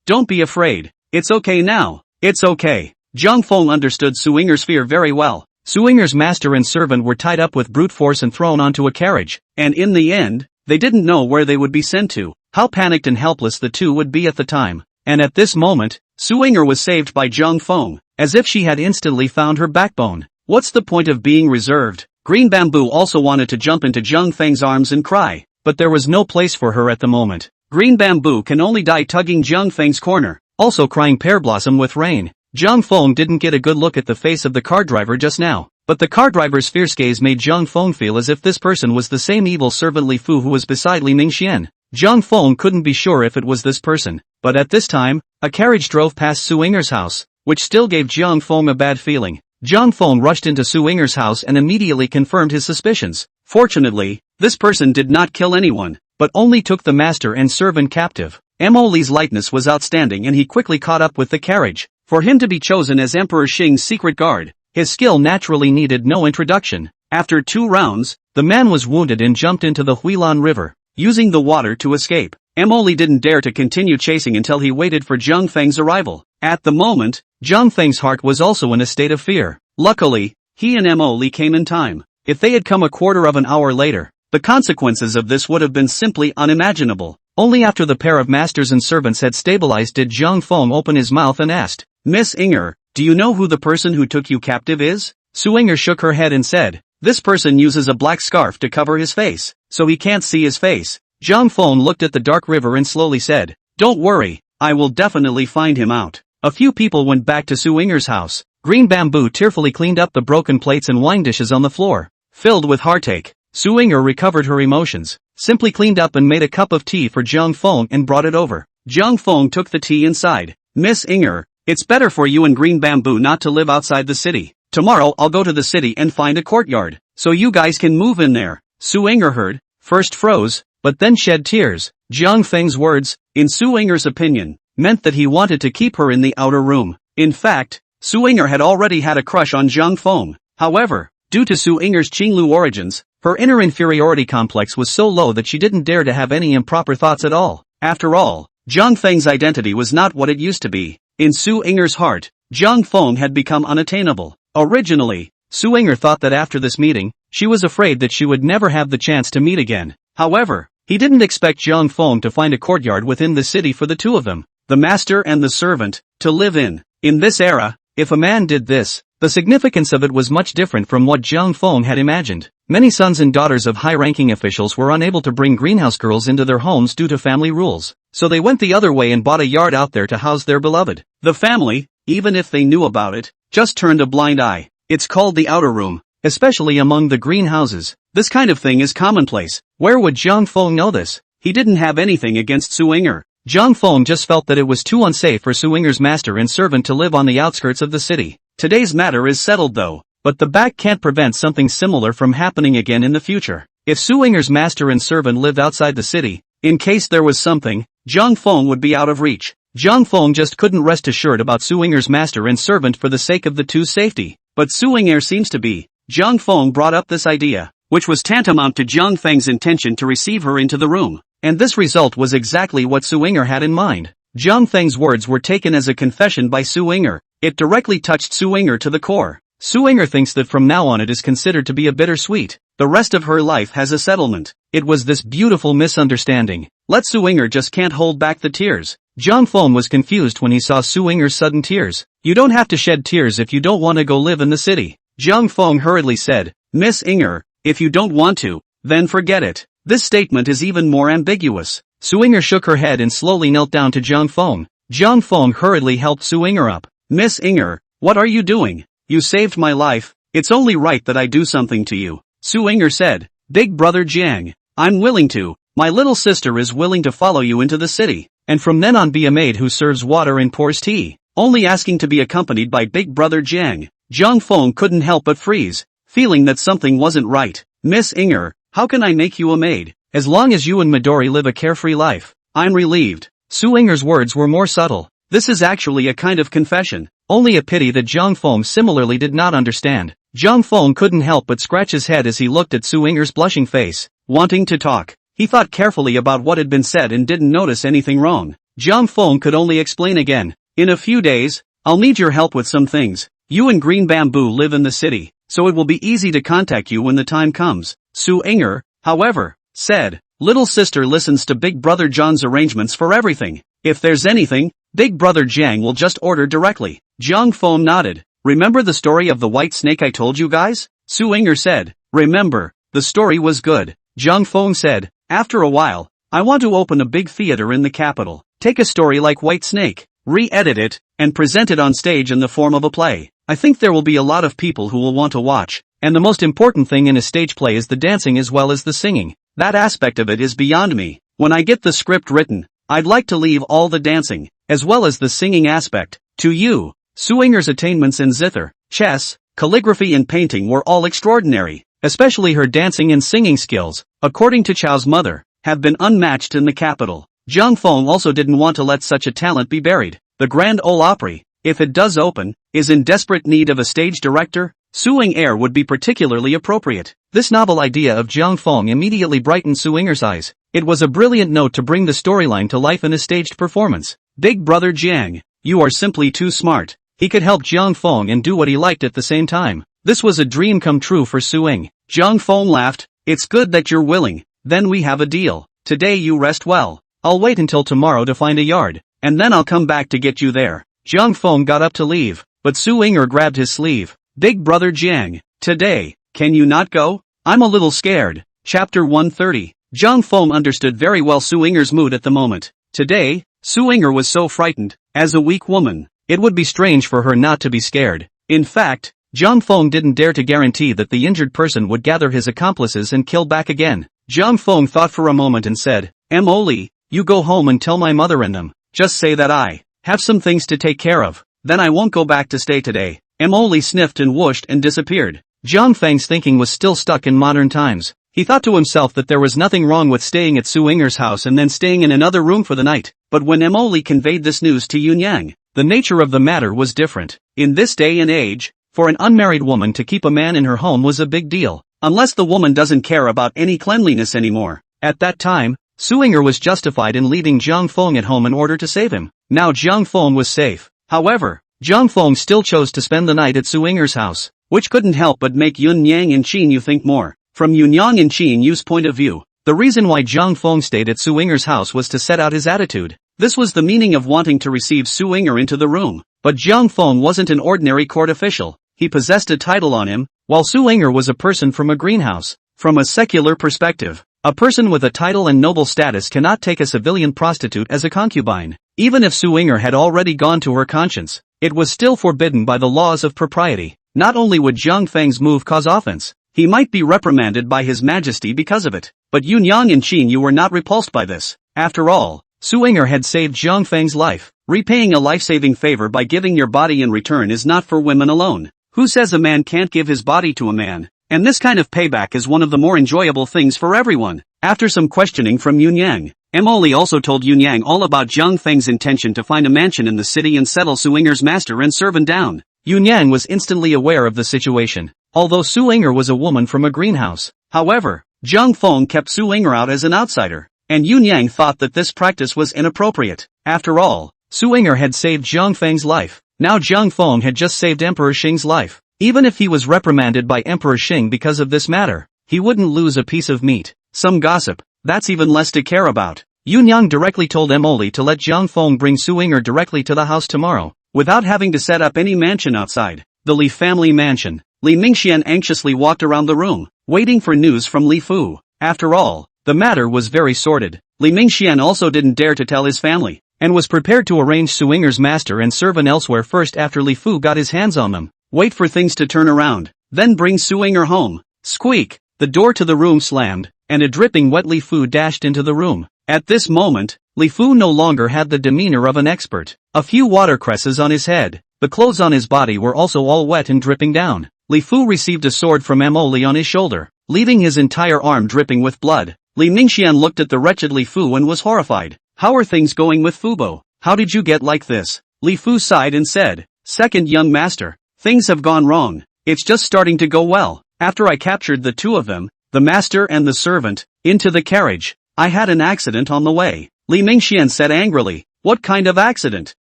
don't be afraid. It's okay now. It's okay." Zhang Feng understood Su Yinger's fear very well. Su Yinger's master and servant were tied up with brute force and thrown onto a carriage, and in the end, they didn't know where they would be sent to, how panicked and helpless the two would be at the time. And at this moment, Su Yinger was saved by Zhang Feng, as if she had instantly found her backbone. What's the point of being reserved? Green Bamboo also wanted to jump into Zhang Feng's arms and cry, but there was no place for her at the moment. Green Bamboo can only die tugging Zhang Feng's corner, also crying Pear Blossom with rain. Zhang Feng didn't get a good look at the face of the car driver just now, but the car driver's fierce gaze made Zhang Feng feel as if this person was the same evil servant Li Fu who was beside Li Mingxian. Zhang Feng couldn't be sure if it was this person, but at this time, a carriage drove past Su Yinger's house, which still gave Zhang Feng a bad feeling. Zhang Feng rushed into Su Yinger's house and immediately confirmed his suspicions. Fortunately, this person did not kill anyone, but only took the master and servant captive. Emoli's lightness was outstanding and he quickly caught up with the carriage. For him to be chosen as Emperor Xing's secret guard, his skill naturally needed no introduction. After 2 rounds, the man was wounded and jumped into the Huilan River, using the water to escape. Emoli didn't dare to continue chasing until he waited for Zhang Feng's arrival. At the moment, Zhang Feng's heart was also in a state of fear. Luckily, he and Emoli came in time. If they had come a quarter of an hour later, the consequences of this would have been simply unimaginable. Only after the pair of masters and servants had stabilized did Zhang Feng open his mouth and asked, "Miss Yinger, do you know who the person who took you captive is?" Su Yinger shook her head and said, "This person uses a black scarf to cover his face, so he can't see his face." Zhang Feng looked at the dark river and slowly said, "Don't worry, I will definitely find him out." A few people went back to Su Yinger's house. Green Bamboo tearfully cleaned up the broken plates and wine dishes on the floor. Filled with heartache, Su Yinger recovered her emotions, simply cleaned up and made a cup of tea for Zhang Feng and brought it over. Zhang Feng took the tea inside. "Miss Yinger, it's better for you and Green Bamboo not to live outside the city. Tomorrow I'll go to the city and find a courtyard, so you guys can move in there." Su Yinger heard, first froze, but then shed tears. Zhang Feng's words, in Su Yinger's opinion, meant that he wanted to keep her in the outer room. In fact, Su Yinger had already had a crush on Zhang Feng. However, due to Su Yinger's Qinglu origins, her inner inferiority complex was so low that she didn't dare to have any improper thoughts at all. After all, Zhang Feng's identity was not what it used to be. In Su Yinger's heart, Zhang Feng had become unattainable. Originally, Su Yinger thought that after this meeting, she was afraid that she would never have the chance to meet again. However, he didn't expect Zhang Feng to find a courtyard within the city for the two of them, the master and the servant, to live in. In this era, if a man did this, the significance of it was much different from what Zhang Feng had imagined. Many sons and daughters of high-ranking officials were unable to bring greenhouse girls into their homes due to family rules, so they went the other way and bought a yard out there to house their beloved. The family, even if they knew about it, just turned a blind eye. It's called the outer room, especially among the greenhouses. This kind of thing is commonplace. Where would Zhang Feng know this? He didn't have anything against Su Yinger. Zhang Feng just felt that it was too unsafe for Su Yinger's master and servant to live on the outskirts of the city. Today's matter is settled though, but the pact can't prevent something similar from happening again in the future. If Su Yinger's master and servant lived outside the city, in case there was something, Zhang Feng would be out of reach. Zhang Feng just couldn't rest assured about Su Yinger's master and servant for the sake of the two's safety. But Su Yinger seems to be. Zhang Feng brought up this idea, which was tantamount to Zhang Feng's intention to receive her into the room. And this result was exactly what Su Yinger had in mind. Zhang Feng's words were taken as a confession by Su Yinger. It directly touched Su Yinger to the core. Su Yinger thinks that from now on it is considered to be a bittersweet. The rest of her life has a settlement. It was this beautiful misunderstanding. Su Yinger just can't hold back the tears. Zhang Feng was confused when he saw Su Yinger's sudden tears. You don't have to shed tears if you don't want to go live in the city. Zhang Feng hurriedly said, Miss Yinger, if you don't want to, then forget it. This statement is even more ambiguous. Su Yinger shook her head and slowly knelt down to Zhang Feng. Zhang Feng hurriedly helped Su Yinger up. Miss Yinger, what are you doing? You saved my life. It's only right that I do something to you. Su Yinger said, Big brother Jiang, I'm willing to. My little sister is willing to follow you into the city, and from then on be a maid who serves water and pours tea. Only asking to be accompanied by big brother Jiang. Zhang Feng couldn't help but freeze, feeling that something wasn't right. Miss Yinger, how can I make you a maid? As long as you and Midori live a carefree life, I'm relieved. Su Yinger's words were more subtle. This is actually a kind of confession. Only a pity that Zhang Feng similarly did not understand. Zhang Feng couldn't help but scratch his head as he looked at Su Yinger's blushing face. Wanting to talk, he thought carefully about what had been said and didn't notice anything wrong. Zhang Feng could only explain again. In a few days, I'll need your help with some things. You and Green Bamboo live in the city, so it will be easy to contact you when the time comes. Su Yinger, however, said, Little sister listens to Big Brother John's arrangements for everything. If there's anything, Big Brother Jiang will just order directly. Zhang Feng nodded. Remember the story of the white snake I told you guys? Su Yinger said. Remember, the story was good. Zhang Feng said. After a while, I want to open a big theater in the capital. Take a story like White Snake, re-edit it, and present it on stage in the form of a play. I think there will be a lot of people who will want to watch. And the most important thing in a stage play is the dancing as well as the singing. That aspect of it is beyond me. When I get the script written, I'd like to leave all the dancing, as well as the singing aspect, to you. Su Yinger's attainments in zither, chess, calligraphy and painting were all extraordinary, especially her dancing and singing skills, according to Chao's mother, have been unmatched in the capital. Zhang Feng also didn't want to let such a talent be buried. The Grand Ole Opry, if it does open, is in desperate need of a stage director. Su Yinger would be particularly appropriate. This novel idea of Zhang Feng immediately brightened Su Yinger's eyes. It was a brilliant note to bring the storyline to life in a staged performance. Big brother Jiang, you are simply too smart. He could help Zhang Feng and do what he liked at the same time. This was a dream come true for Su Ying. Zhang Feng laughed. It's good that you're willing. Then we have a deal. Today you rest well. I'll wait until tomorrow to find a yard, and then I'll come back to get you there. Zhang Feng got up to leave, but Su Yinger grabbed his sleeve. Big brother Jiang, today, can you not go? I'm a little scared. Chapter 130. Zhang Feng understood very well Su Yinger's mood at the moment. Today, Su Yinger was so frightened. As a weak woman, it would be strange for her not to be scared. In fact, Zhang Feng didn't dare to guarantee that the injured person would gather his accomplices and kill back again. Zhang Feng thought for a moment and said, Oli, you go home and tell my mother and them. Just say that I have some things to take care of. Then I won't go back to stay today. Oli sniffed and whooshed and disappeared. Zhang Feng's thinking was still stuck in modern times. He thought to himself that there was nothing wrong with staying at Su Yinger's house and then staying in another room for the night. But when Oli conveyed this news to Yunyang, the nature of the matter was different. In this day and age, for an unmarried woman to keep a man in her home was a big deal. Unless the woman doesn't care about any cleanliness anymore. At that time, Su-inger was justified in leaving Jiang Feng at home in order to save him. Now Jiang Feng was safe. However, Jiang Feng still chose to spend the night at Su-inger's house, which couldn't help but make Yun Yang and Qin Yu think more. From Yun Yang and Qin Yu's point of view, the reason why Jiang Feng stayed at Su-inger's house was to set out his attitude. This was the meaning of wanting to receive Su-inger into the room. But Jiang Feng wasn't an ordinary court official. He possessed a title on him, while Su-inger was a person from a greenhouse. From a secular perspective, a person with a title and noble status cannot take a civilian prostitute as a concubine. Even if Su-inger had already gone to her conscience, it was still forbidden by the laws of propriety. Not only would Jiang Feng's move cause offense, he might be reprimanded by His Majesty because of it. But Yun Yang and Qin Yu were not repulsed by this. After all, Su-inger had saved Jiang Feng's life. Repaying a life-saving favor by giving your body in return is not for women alone. Who says a man can't give his body to a man? And this kind of payback is one of the more enjoyable things for everyone. After some questioning from Yun Yang, Emily also told Yun Yang all about Jiang Feng's intention to find a mansion in the city and settle Su-inger's master and servant down. Yun Yang was instantly aware of the situation. Although Su-inger was a woman from a greenhouse, however, Jiang Feng kept Su-inger out as an outsider, and Yun Yang thought that this practice was inappropriate. After all, Su-inger had saved Jiang Feng's life. Now Jiang Feng had just saved Emperor Xing's life. Even if he was reprimanded by Emperor Xing because of this matter, he wouldn't lose a piece of meat. Some gossip, that's even less to care about. Yun Yang directly told Emily to let Jiang Feng bring Su-inger directly to the house tomorrow, without having to set up any mansion outside. The Li family mansion. Li Mingxian anxiously walked around the room, waiting for news from Li Fu. After all, the matter was very sordid. Li Mingxian also didn't dare to tell his family, and was prepared to arrange Su-inger's master and servant elsewhere first after Li Fu got his hands on them. Wait for things to turn around, then bring Su-inger home. Squeak! The door to the room slammed, and a dripping wet Li Fu dashed into the room. At this moment, Li Fu no longer had the demeanor of an expert. A few watercresses on his head, the clothes on his body were also all wet and dripping down. Li Fu received a sword from Emily on his shoulder, leaving his entire arm dripping with blood. Li Mingxian looked at the wretched Li Fu and was horrified. How are things going with Fubo? How did you get like this? Li Fu sighed and said, Second young master. Things have gone wrong. It's just starting to go well. After I captured the two of them, the master and the servant, into the carriage, I had an accident on the way. Li Mingxian said angrily. What kind of accident?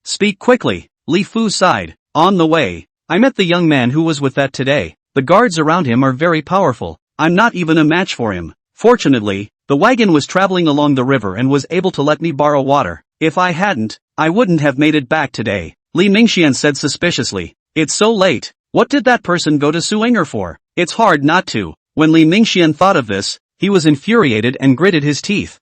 Speak quickly. Li Fu sighed. On the way, I met the young man who was with that today. The guards around him are very powerful. I'm not even a match for him. Fortunately, the wagon was traveling along the river and was able to let me borrow water. If I hadn't, I wouldn't have made it back today. Li Mingxian said suspiciously. It's so late. What did that person go to Su-inger for? It's hard not to. When Li Mingxian thought of this, he was infuriated and gritted his teeth.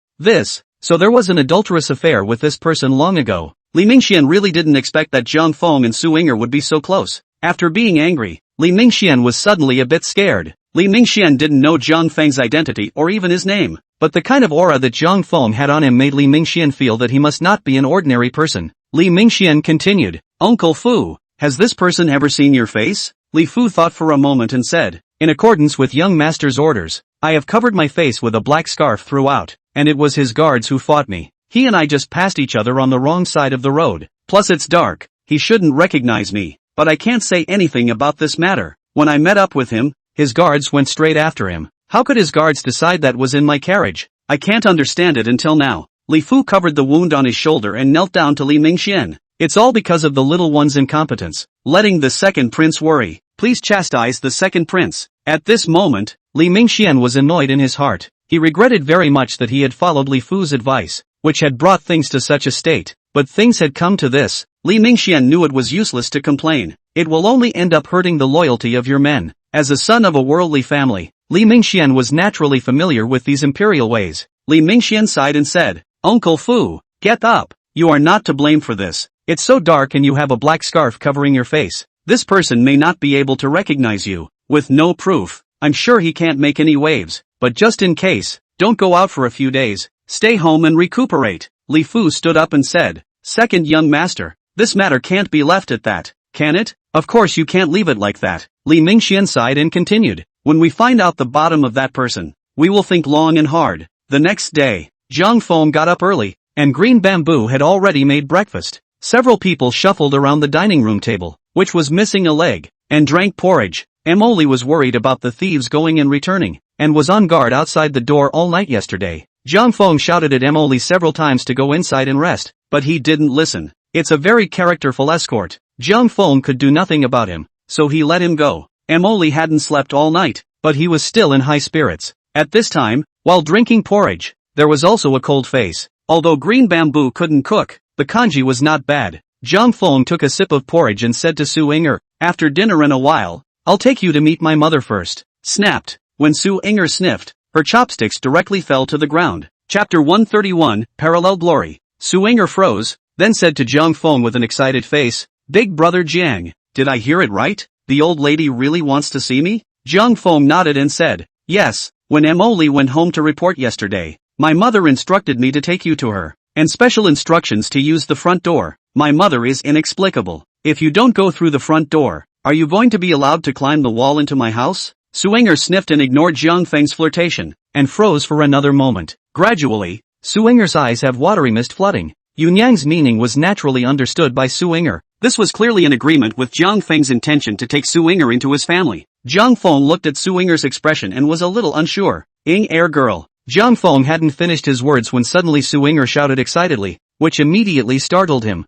So there was an adulterous affair with this person long ago. Li Mingxian really didn't expect that Jiang Feng and Su-inger would be so close. After being angry, Li Mingxian was suddenly a bit scared. Li Mingxian didn't know Jiang Feng's identity or even his name, but the kind of aura that Jiang Feng had on him made Li Mingxian feel that he must not be an ordinary person. Li Mingxian continued, Uncle Fu, has this person ever seen your face? Li Fu thought for a moment and said, in accordance with young master's orders, I have covered my face with a black scarf throughout, and it was his guards who fought me. He and I just passed each other on the wrong side of the road. Plus it's dark, he shouldn't recognize me, but I can't say anything about this matter. When I met up with him, his guards went straight after him. How could his guards decide that was in my carriage? I can't understand it until now. Li Fu covered the wound on his shoulder and knelt down to Li Mingxian. It's all because of the little one's incompetence, letting the second prince worry. Please chastise the second prince. At this moment, Li Mingxian was annoyed in his heart. He regretted very much that he had followed Li Fu's advice, which had brought things to such a state. But things had come to this. Li Mingxian knew it was useless to complain. It will only end up hurting the loyalty of your men. As a son of a worldly family, Li Mingxian was naturally familiar with these imperial ways. Li Mingxian sighed and said, Uncle Fu, get up. You are not to blame for this. It's so dark and you have a black scarf covering your face. This person may not be able to recognize you. With no proof, I'm sure he can't make any waves. But just in case, don't go out for a few days. Stay home and recuperate. Li Fu stood up and said, Second young master, this matter can't be left at that, can it? Of course you can't leave it like that. Li Mingxian sighed and continued, when we find out the bottom of that person, we will think long and hard. The next day, Jiang Feng got up early, and Green Bamboo had already made breakfast. Several people shuffled around the dining room table, which was missing a leg, and drank porridge. Emily was worried about the thieves going and returning, and was on guard outside the door all night yesterday. Jiang Feng shouted at Emily several times to go inside and rest, but he didn't listen. It's a very characterful escort. Jiang Feng could do nothing about him, so he let him go. Emily hadn't slept all night, but he was still in high spirits. At this time, while drinking porridge, there was also a cold face. Although Green Bamboo couldn't cook, the kanji was not bad. Jiang Feng took a sip of porridge and said to Su Inger, "After dinner in a while, I'll take you to meet my mother first." Snapped. When Su Inger sniffed, her chopsticks directly fell to the ground. Chapter 131, Parallel Glory. Su Inger froze, then said to Jiang Feng with an excited face, "Big brother Jiang, did I hear it right? The old lady really wants to see me?" Jiang Feng nodded and said, "Yes, when Emily went home to report yesterday, my mother instructed me to take you to her, and special instructions to use the front door. My mother is inexplicable. If you don't go through the front door, are you going to be allowed to climb the wall into my house?" Su Inger sniffed and ignored Jiang Feng's flirtation, and froze for another moment. Gradually, Su Inger's eyes have watery mist flooding. Yunyang's meaning was naturally understood by Su Inger. This was clearly in agreement with Jiang Feng's intention to take Su Inger into his family. Jiang Feng looked at Su Inger's expression and was a little unsure. "Air girl." Jiang Feng hadn't finished his words when suddenly Su Inger shouted excitedly, which immediately startled him.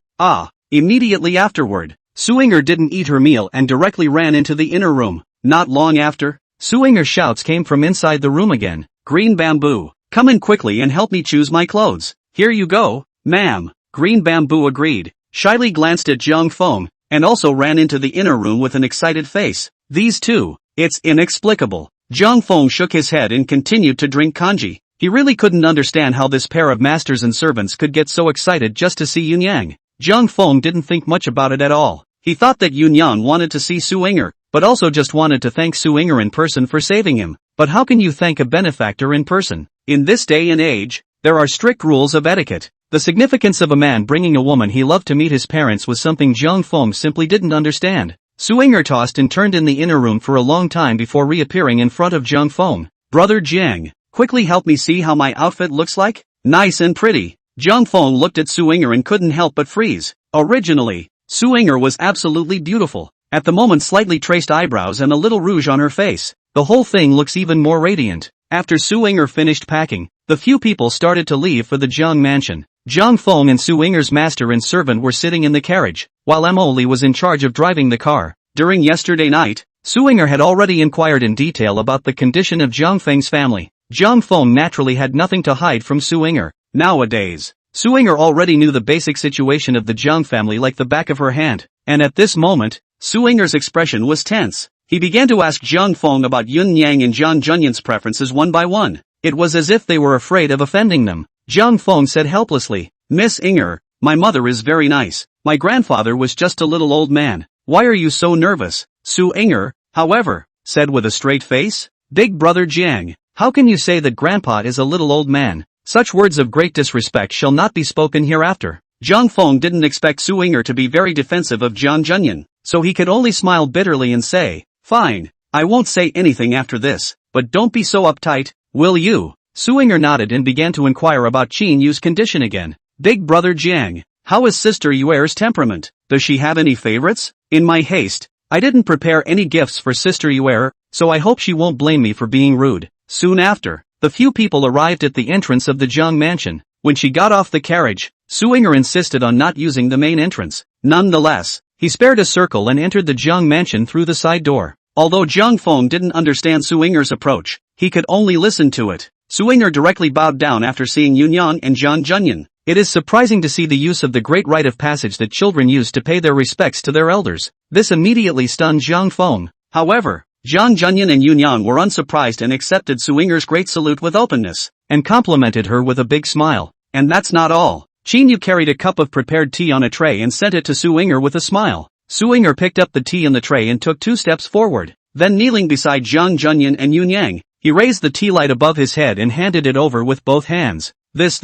Immediately afterward, Su Inger didn't eat her meal and directly ran into the inner room. Not long after, Su Inger's shouts came from inside the room again. "Green Bamboo, come in quickly and help me choose my clothes." "Here you go, ma'am." Green Bamboo agreed, shyly glanced at Jiang Feng, and also ran into the inner room with an excited face. "These two, it's inexplicable." Jiang Feng shook his head and continued to drink kanji. He really couldn't understand how this pair of masters and servants could get so excited just to see Yunyang. Jiang Feng didn't think much about it at all. He thought that Yunyang wanted to see Su Inger, but also just wanted to thank Su Inger in person for saving him. But how can you thank a benefactor in person? In this day and age, there are strict rules of etiquette. The significance of a man bringing a woman he loved to meet his parents was something Jiang Feng simply didn't understand. Su Inger tossed and turned in the inner room for a long time before reappearing in front of Jiang Feng. "Brother Jiang, quickly help me see how my outfit looks like." "Nice and pretty." Jiang Feng looked at Su Inger and couldn't help but freeze. Originally, Su Inger was absolutely beautiful. At the moment, slightly traced eyebrows and a little rouge on her face. The whole thing looks even more radiant. After Su Inger finished packing, the few people started to leave for the Jiang mansion. Jiang Feng and Su Inger's master and servant were sitting in the carriage, while Emily was in charge of driving the car. During yesterday night, Su Inger had already inquired in detail about the condition of Jiang Feng's family. Jiang Feng naturally had nothing to hide from Su Inger. Nowadays, Su Inger already knew the basic situation of the Jiang family like the back of her hand, and at this moment, Su Inger's expression was tense. He began to ask Jiang Feng about Yunyang and Jiang Junyan's preferences one by one. It was as if they were afraid of offending them. Jiang Feng said helplessly, "Miss Inger, my mother is very nice. My grandfather was just a little old man. Why are you so nervous?" Su Inger, however, said with a straight face, "Big brother Jiang, how can you say that grandpa is a little old man? Such words of great disrespect shall not be spoken hereafter." Jiang Feng didn't expect Su Inger to be very defensive of Jiang Junyan, so he could only smile bitterly and say, "Fine, I won't say anything after this, but don't be so uptight, will you?" Su Inger nodded and began to inquire about Qin Yu's condition again. "Big brother Jiang, how is Sister Yuer's temperament? Does she have any favorites? In my haste, I didn't prepare any gifts for Sister Yuer, so I hope she won't blame me for being rude." Soon after, the few people arrived at the entrance of the Jiang mansion. When she got off the carriage, Su Inger insisted on not using the main entrance. Nonetheless, he spared a circle and entered the Jiang mansion through the side door. Although Jiang Feng didn't understand Su Inger's approach, he could only listen to it. Su Inger directly bowed down after seeing Yunyang and Jiang Junyan. It is surprising to see the use of the great rite of passage that children use to pay their respects to their elders. This immediately stunned Jiang Feng. However, Jiang Junyan and Yunyang were unsurprised and accepted Su Inger's great salute with openness, and complimented her with a big smile. And that's not all. Qin Yu carried a cup of prepared tea on a tray and sent it to Su Inger with a smile. Su Inger picked up the tea in the tray and took 2 steps forward. Then kneeling beside Jiang Junyan and Yunyang, he raised the tea light above his head and handed it over with both hands. This.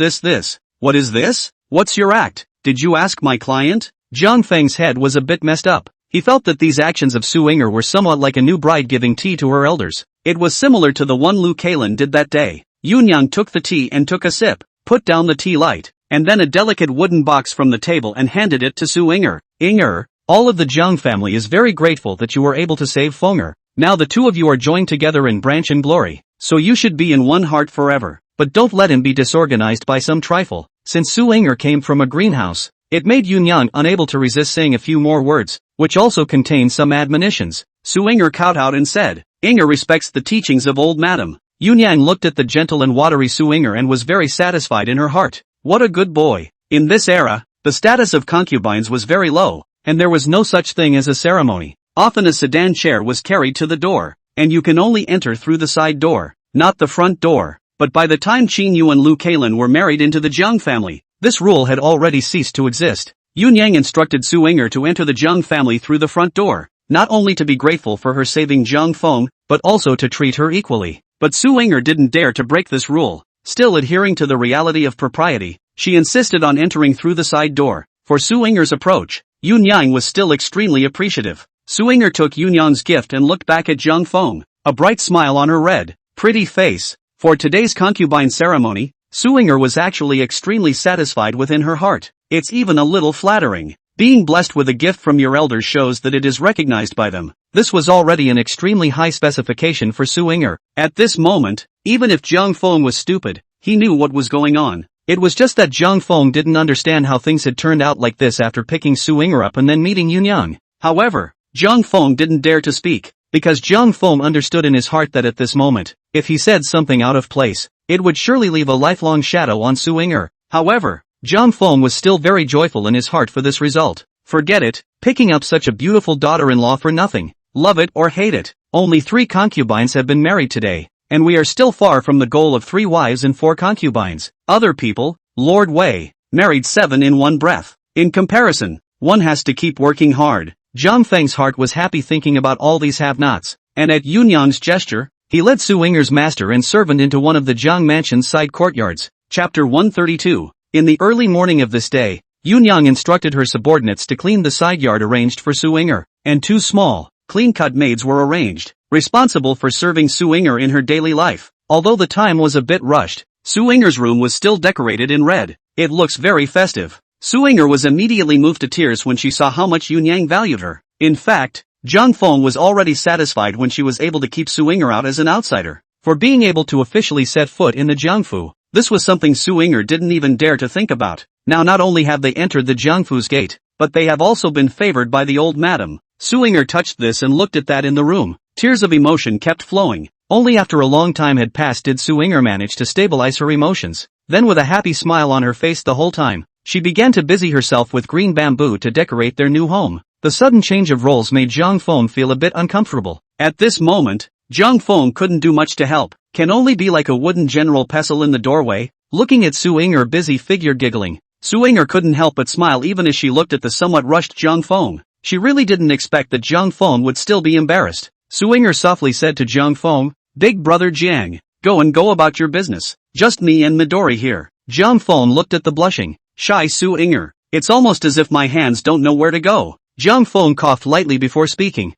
What is this? What's your act? Did you ask my client?" Jiang Feng's head was a bit messed up. He felt that these actions of Su Inger were somewhat like a new bride giving tea to her elders. It was similar to the one Lu Kalin did that day. Yunyang took the tea and took a sip, put down the tea light, and then a delicate wooden box from the table and handed it to Su Inger. "Inger, all of the Jiang family is very grateful that you were able to save Fenger. Now the two of you are joined together in branch and glory, so you should be in one heart forever." but don't let him be disorganized by some trifle. Since Su Inger came from a greenhouse, it made Yunyang unable to resist saying a few more words, which also contained some admonitions. Su Inger kowtowed and said, Inger respects the teachings of old madam. Yunyang looked at the gentle and watery Su Inger and was very satisfied in her heart. What a good boy. In this era, the status of concubines was very low, and there was no such thing as a ceremony. Often a sedan chair was carried to the door, and you can only enter through the side door, not the front door. But by the time Qin Yu and Lu Keilin were married into the Zhang family, this rule had already ceased to exist. Yunyang instructed Su Inger to enter the Zhang family through the front door, not only to be grateful for her saving Zhang Feng, but also to treat her equally. But Su Inger didn't dare to break this rule. Still adhering to the reality of propriety, she insisted on entering through the side door. For Su Inger's approach, Yunyang was still extremely appreciative. Su Inger took Yunyang's gift and looked back at Zhang Feng, a bright smile on her red, pretty face. For today's concubine ceremony, Su Inger was actually extremely satisfied within her heart. It's even a little flattering. Being blessed with a gift from your elders shows that it is recognized by them. This was already an extremely high specification for Su Inger. At this moment, even if Zhang Feng was stupid, he knew what was going on. It was just that Zhang Feng didn't understand how things had turned out like this after picking Su Inger up and then meeting Yunyang. However, Zhang Feng didn't dare to speak, because Zhang Feng understood in his heart that at this moment, if he said something out of place, it would surely leave a lifelong shadow on Su Inger. However, Zhang Feng was still very joyful in his heart for this result. Forget it, picking up such a beautiful daughter-in-law for nothing. Love it or hate it, only 3 concubines have been married today, and we are still far from the goal of 3 wives and 4 concubines. Other people, Lord Wei, married 7 in one breath. In comparison, one has to keep working hard. Zhang Feng's heart was happy thinking about all these have-nots, and at Yunyang's gesture, he led Su Inger's master and servant into one of the Zhang mansion's side courtyards. Chapter 132. In the early morning of this day, Yunyang instructed her subordinates to clean the side yard arranged for Su Inger, and 2 small, clean-cut maids were arranged, responsible for serving Su Inger in her daily life. Although the time was a bit rushed, Su Inger's room was still decorated in red. It looks very festive. Su Inger was immediately moved to tears when she saw how much Yunyang valued her. In fact, Zhang Feng was already satisfied when she was able to keep Su Inger out as an outsider. For being able to officially set foot in the Jiangfu, this was something Su Inger didn't even dare to think about. Now not only have they entered the Jiangfu's gate, but they have also been favored by the old madam. Su Inger touched this and looked at that in the room. Tears of emotion kept flowing. Only after a long time had passed did Su Inger manage to stabilize her emotions. Then with a happy smile on her face the whole time, she began to busy herself with green bamboo to decorate their new home. The sudden change of roles made Zhang Feng feel a bit uncomfortable. At this moment, Zhang Feng couldn't do much to help, can only be like a wooden general pestle in the doorway, looking at Su Inger busy figure giggling. Su Inger couldn't help but smile even as she looked at the somewhat rushed Zhang Feng. She really didn't expect that Zhang Feng would still be embarrassed. Su Inger softly said to Zhang Feng, "Big brother Jiang, go about your business. Just me and Midori here." Zhang Feng looked at the blushing, shy Su Inger. "It's almost as if my hands don't know where to go." Zhang Feng coughed lightly before speaking.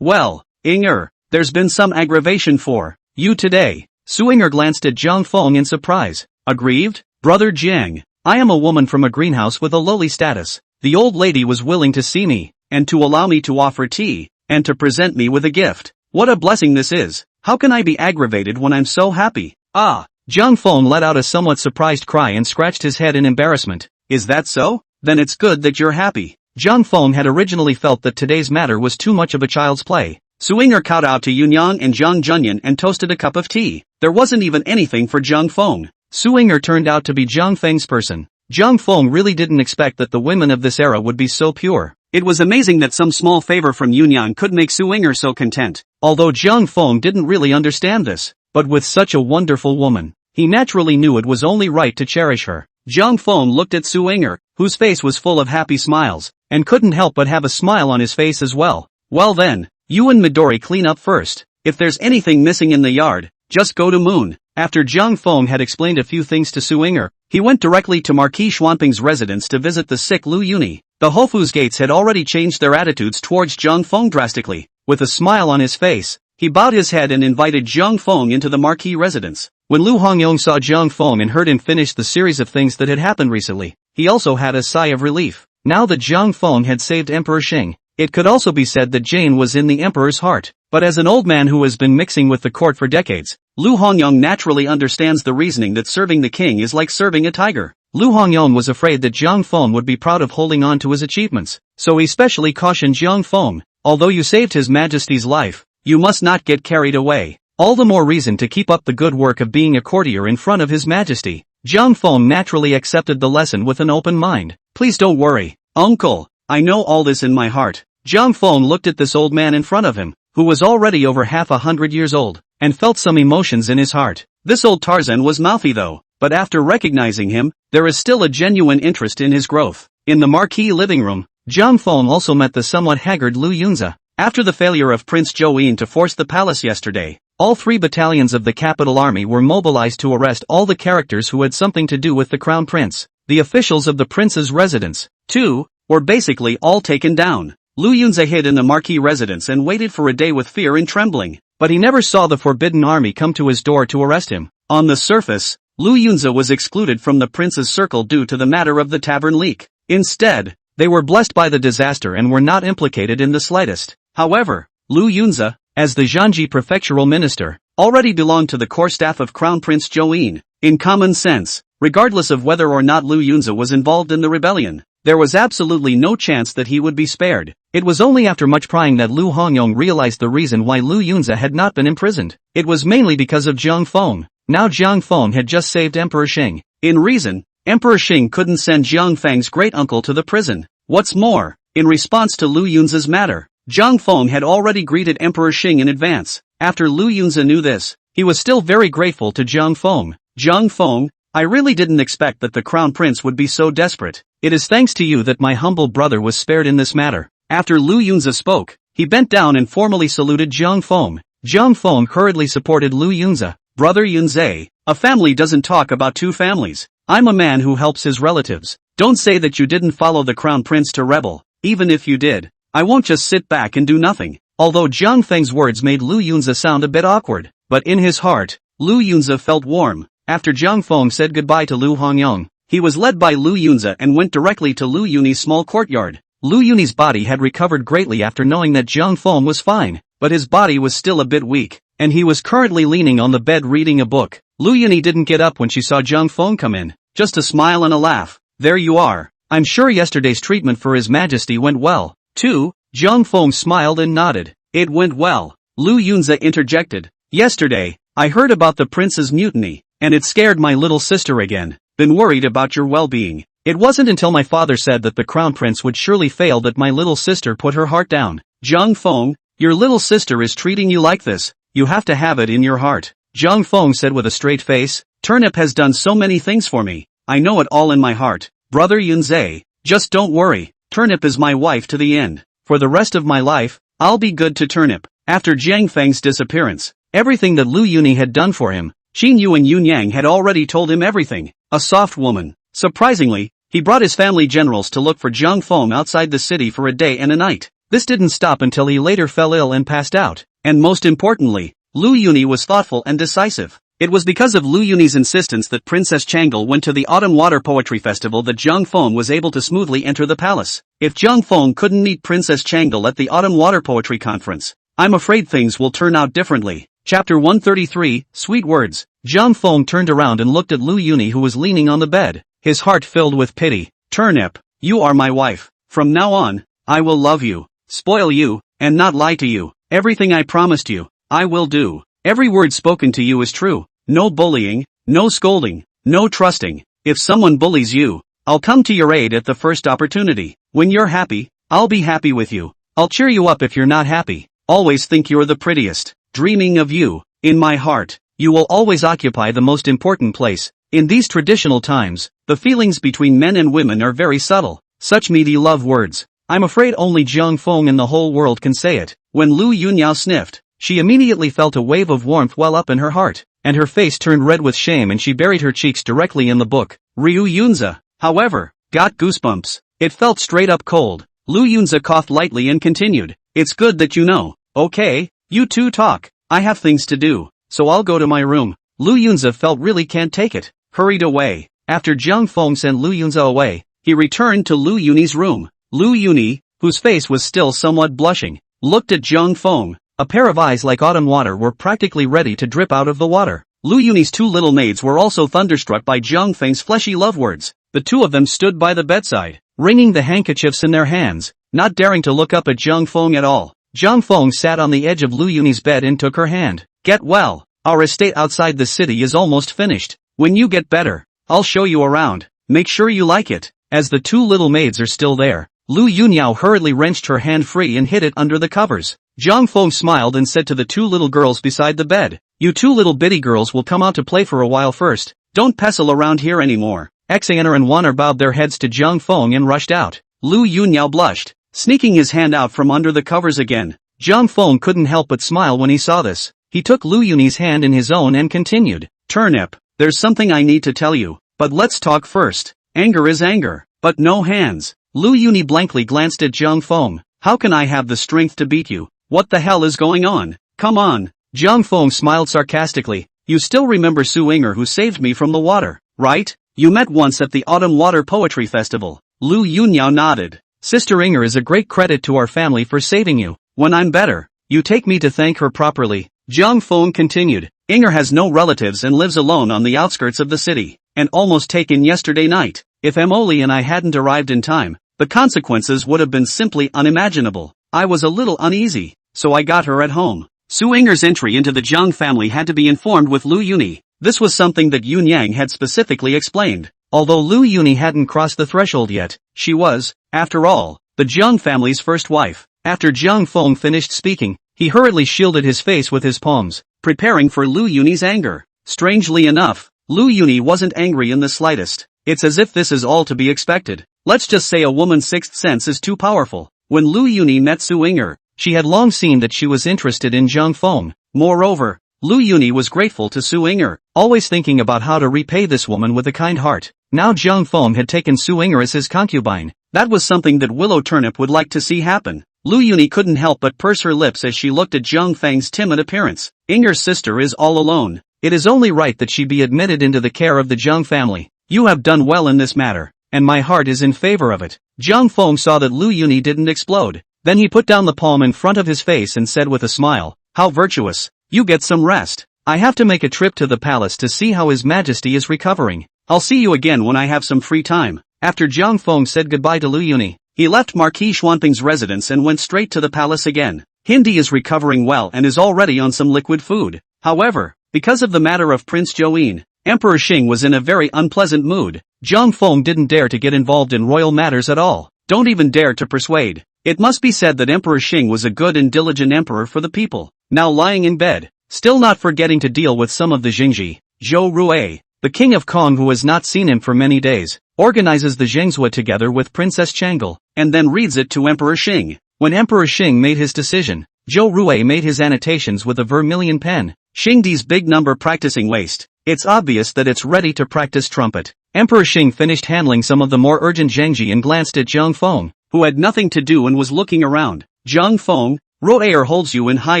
Well, Inger, there's been some aggravation for you today." Su Inger glanced at Zhang Feng in surprise. "Aggrieved? Brother Jiang, I am a woman from a greenhouse with a lowly status. The old lady was willing to see me, and to allow me to offer tea, and to present me with a gift. What a blessing this is. How can I be aggravated when I'm so happy?" "Ah." Zhang Feng let out a somewhat surprised cry and scratched his head in embarrassment. "Is that so? Then it's good that you're happy." Zhang Feng had originally felt that today's matter was too much of a child's play. Su Inger kowtowed to Yunyang and Zhang Junyan and toasted a cup of tea. There wasn't even anything for Zhang Feng. Su Inger turned out to be Zhang Feng's person. Zhang Feng really didn't expect that the women of this era would be so pure. It was amazing that some small favor from Yunyang could make Su Inger so content. Although Zhang Feng didn't really understand this, but with such a wonderful woman, he naturally knew it was only right to cherish her. Zhang Feng looked at Su Inger, whose face was full of happy smiles, and couldn't help but have a smile on his face as well. "Well then, you and Midori clean up first. If there's anything missing in the yard, just go to Moon." After Zhang Feng had explained a few things to Su Inger, he went directly to Marquis Xuanping's residence to visit the sick Lu Yuni. The Hofu's gates had already changed their attitudes towards Zhang Feng drastically. With a smile on his face, he bowed his head and invited Zhang Feng into the Marquis residence. When Lu Hongyong saw Zhang Feng and heard him finish the series of things that had happened recently, he also had a sigh of relief. Now that Zhang Feng had saved Emperor Xing, it could also be said that Jane was in the emperor's heart. But as an old man who has been mixing with the court for decades, Lu Hongyong naturally understands the reasoning that serving the king is like serving a tiger. Lu Hongyong was afraid that Jiang Feng would be proud of holding on to his achievements, so he specially cautioned Jiang Feng, although you saved His Majesty's life, you must not get carried away. All the more reason to keep up the good work of being a courtier in front of His Majesty. Jiang Feng naturally accepted the lesson with an open mind. Please don't worry, uncle, I know all this in my heart. Jiang Feng looked at this old man in front of him, who was already over 100 years old, and felt some emotions in his heart. This old Tarzan was mouthy though, but after recognizing him, there is still a genuine interest in his growth. In the marquee living room, Jiang Feng also met the somewhat haggard Lu Yunze. After the failure of Prince Zhou to force the palace yesterday, all 3 battalions of the capital army were mobilized to arrest all the characters who had something to do with the crown prince. The officials of the prince's residence, too, were basically all taken down. Lu Yunze hid in the marquee residence and waited for a day with fear and trembling, but he never saw the forbidden army come to his door to arrest him. On the surface, Lu Yunze was excluded from the prince's circle due to the matter of the tavern leak. Instead, they were blessed by the disaster and were not implicated in the slightest. However, Lu Yunze, as the Jiangji prefectural minister, already belonged to the core staff of Crown Prince Zhou. In common sense, regardless of whether or not Lu Yunze was involved in the rebellion, there was absolutely no chance that he would be spared. It was only after much prying that Lu Hongyong realized the reason why Lu Yunze had not been imprisoned. It was mainly because of Jiang Feng. Now Jiang Feng had just saved Emperor Xing. In reason, Emperor Xing couldn't send Jiang Feng's great-uncle to the prison. What's more, in response to Lu Yunze's matter, Jiang Feng had already greeted Emperor Xing in advance. After Lu Yunze knew this, he was still very grateful to Jiang Feng. Jiang Feng, I really didn't expect that the crown prince would be so desperate. It is thanks to you that my humble brother was spared in this matter. After Lu Yunze spoke, he bent down and formally saluted Jiang Feng. Jiang Feng hurriedly supported Lu Yunze. Brother Yunze, a family doesn't talk about 2 families. I'm a man who helps his relatives. Don't say that you didn't follow the crown prince to rebel. Even if you did, I won't just sit back and do nothing. Although Jiang Feng's words made Lu Yunze sound a bit awkward, but in his heart, Lu Yunze felt warm. After Jiang Feng said goodbye to Lu Hongyong, he was led by Lu Yunze and went directly to Lu Yuni's small courtyard. Lu Yuni's body had recovered greatly after knowing that Jiang Feng was fine, but his body was still a bit weak, and he was currently leaning on the bed reading a book. Lu Yuni didn't get up when she saw Jiang Feng come in, just a smile and a laugh. There you are. I'm sure yesterday's treatment for His Majesty went well, too. Jiang Feng smiled and nodded. It went well. Lu Yunze interjected. Yesterday, I heard about the prince's mutiny, and it scared my little sister again. Been worried about your well-being. It wasn't until my father said that the crown prince would surely fail that my little sister put her heart down. Jiang Feng, your little sister is treating you like this. You have to have it in your heart. Jiang Feng said with a straight face. Turnip has done so many things for me. I know it all in my heart. Brother Yunze, just don't worry. Turnip is my wife to the end. For the rest of my life, I'll be good to Turnip. After Jiang Feng's disappearance, everything that Lu Yuni had done for him, Qin Yu and Yun Yang had already told him everything. A soft woman. Surprisingly, he brought his family generals to look for Jiang Feng outside the city for a day and a night. This didn't stop until he later fell ill and passed out. And most importantly, Lu Yuni was thoughtful and decisive. It was because of Lu Yuni's insistence that Princess Changle went to the Autumn Water Poetry Festival that Jiang Feng was able to smoothly enter the palace. If Jiang Feng couldn't meet Princess Changle at the Autumn Water Poetry Conference, I'm afraid things will turn out differently. Chapter 133, Sweet Words. Jiang Feng turned around and looked at Lu Yuni who was leaning on the bed, his heart filled with pity. Turnip, you are my wife. From now on, I will love you, spoil you, and not lie to you. Everything I promised you, I will do. Every word spoken to you is true. No bullying, no scolding, no trusting. If someone bullies you, I'll come to your aid at the first opportunity. When you're happy, I'll be happy with you. I'll cheer you up if you're not happy. Always think you're the prettiest. Dreaming of you, in my heart, you will always occupy the most important place. In these traditional times, the feelings between men and women are very subtle. Such meaty love words. I'm afraid only Jiang Feng in the whole world can say it. When Lu Yunyao sniffed, she immediately felt a wave of warmth well up in her heart, and her face turned red with shame and she buried her cheeks directly in the book. Ryu Yunze, however, got goosebumps. It felt straight up cold. Lu Yunze coughed lightly and continued. It's good that you know. Okay, you two talk. I have things to do, so I'll go to my room. Lu Yunze felt really can't take it. Hurried away. After Jiang Feng sent Lu Yunze away, he returned to Lu Yuni's room. Lu Yuni, whose face was still somewhat blushing, looked at Jiang Feng. A pair of eyes like autumn water were practically ready to drip out of the water. Lu Yuni's two little maids were also thunderstruck by Jiang Feng's fleshy love words. The two of them stood by the bedside, wringing the handkerchiefs in their hands, not daring to look up at Jiang Feng at all. Jiang Feng sat on the edge of Lu Yuni's bed and took her hand. Get well. Our estate outside the city is almost finished. When you get better, I'll show you around. Make sure you like it. As the two little maids are still there, Lu Yunyao hurriedly wrenched her hand free and hid it under the covers. Jiang Feng smiled and said to the two little girls beside the bed, "You two little bitty girls will come out to play for a while first. Don't pestle around here anymore." Exile and Waner bowed their heads to Jiang Feng and rushed out. Lu Yunyao blushed, sneaking his hand out from under the covers again. Jiang Feng couldn't help but smile when he saw this. He took Lu Yuni's hand in his own and continued, "Turnip, there's something I need to tell you, but let's talk first. Anger is anger, but no hands." Lu Yuni blankly glanced at Jiang Feng. "How can I have the strength to beat you? What the hell is going on? Come on." Jiang Feng smiled sarcastically. "You still remember Su Inger who saved me from the water, right? You met once at the Autumn Water Poetry Festival." Lu Yunyao nodded. "Sister Inger is a great credit to our family for saving you. When I'm better, you take me to thank her properly." Jiang Feng continued. "Inger has no relatives and lives alone on the outskirts of the city, and almost taken yesterday night. If Emily and I hadn't arrived in time, the consequences would have been simply unimaginable. I was a little uneasy, so I got her at home." Su Inger's entry into the Jiang family had to be informed with Lu Yuni. This was something that Yun Yang had specifically explained. Although Lu Yuni hadn't crossed the threshold yet, she was, after all, the Jiang family's first wife. After Jiang Feng finished speaking, he hurriedly shielded his face with his palms, preparing for Lu Yuni's anger. Strangely enough, Lu Yuni wasn't angry in the slightest. It's as if this is all to be expected. Let's just say a woman's sixth sense is too powerful. When Lu Yuni met Su Inger, she had long seen that she was interested in Jiang Feng. Moreover, Lu Yuni was grateful to Su Inger, always thinking about how to repay this woman with a kind heart. Now Jiang Feng had taken Su Inger as his concubine. That was something that Willow Turnip would like to see happen. Lu Yuni couldn't help but purse her lips as she looked at Jiang Feng's timid appearance. Inger's sister is all alone. It is only right that she be admitted into the care of the Jiang family. You have done well in this matter, and my heart is in favor of it. Jiang Feng saw that Lu Yuni didn't explode. Then he put down the palm in front of his face and said with a smile, "How virtuous. You get some rest. I have to make a trip to the palace to see how His Majesty is recovering. I'll see you again when I have some free time." After Jiang Feng said goodbye to Lu Yuni, he left Marquis Xuanping's residence and went straight to the palace again. Hindi is recovering well and is already on some liquid food. However, because of the matter of Prince Join, Emperor Xing was in a very unpleasant mood. Jiang Feng didn't dare to get involved in royal matters at all. Don't even dare to persuade. It must be said that Emperor Xing was a good and diligent emperor for the people. Now lying in bed, still not forgetting to deal with some of the Jingji, Zhou Rui, the king of Kong who has not seen him for many days, organizes the Zhengzhua together with Princess Changle, and then reads it to Emperor Xing. When Emperor Xing made his decision, Zhou Rui made his annotations with a vermilion pen. Xingdi's big number practicing waist. It's obvious that it's ready to practice trumpet. Emperor Xing finished handling some of the more urgent Zhengji and glanced at Jiang Feng, who had nothing to do and was looking around. "Jiang Feng, Ro'er holds you in high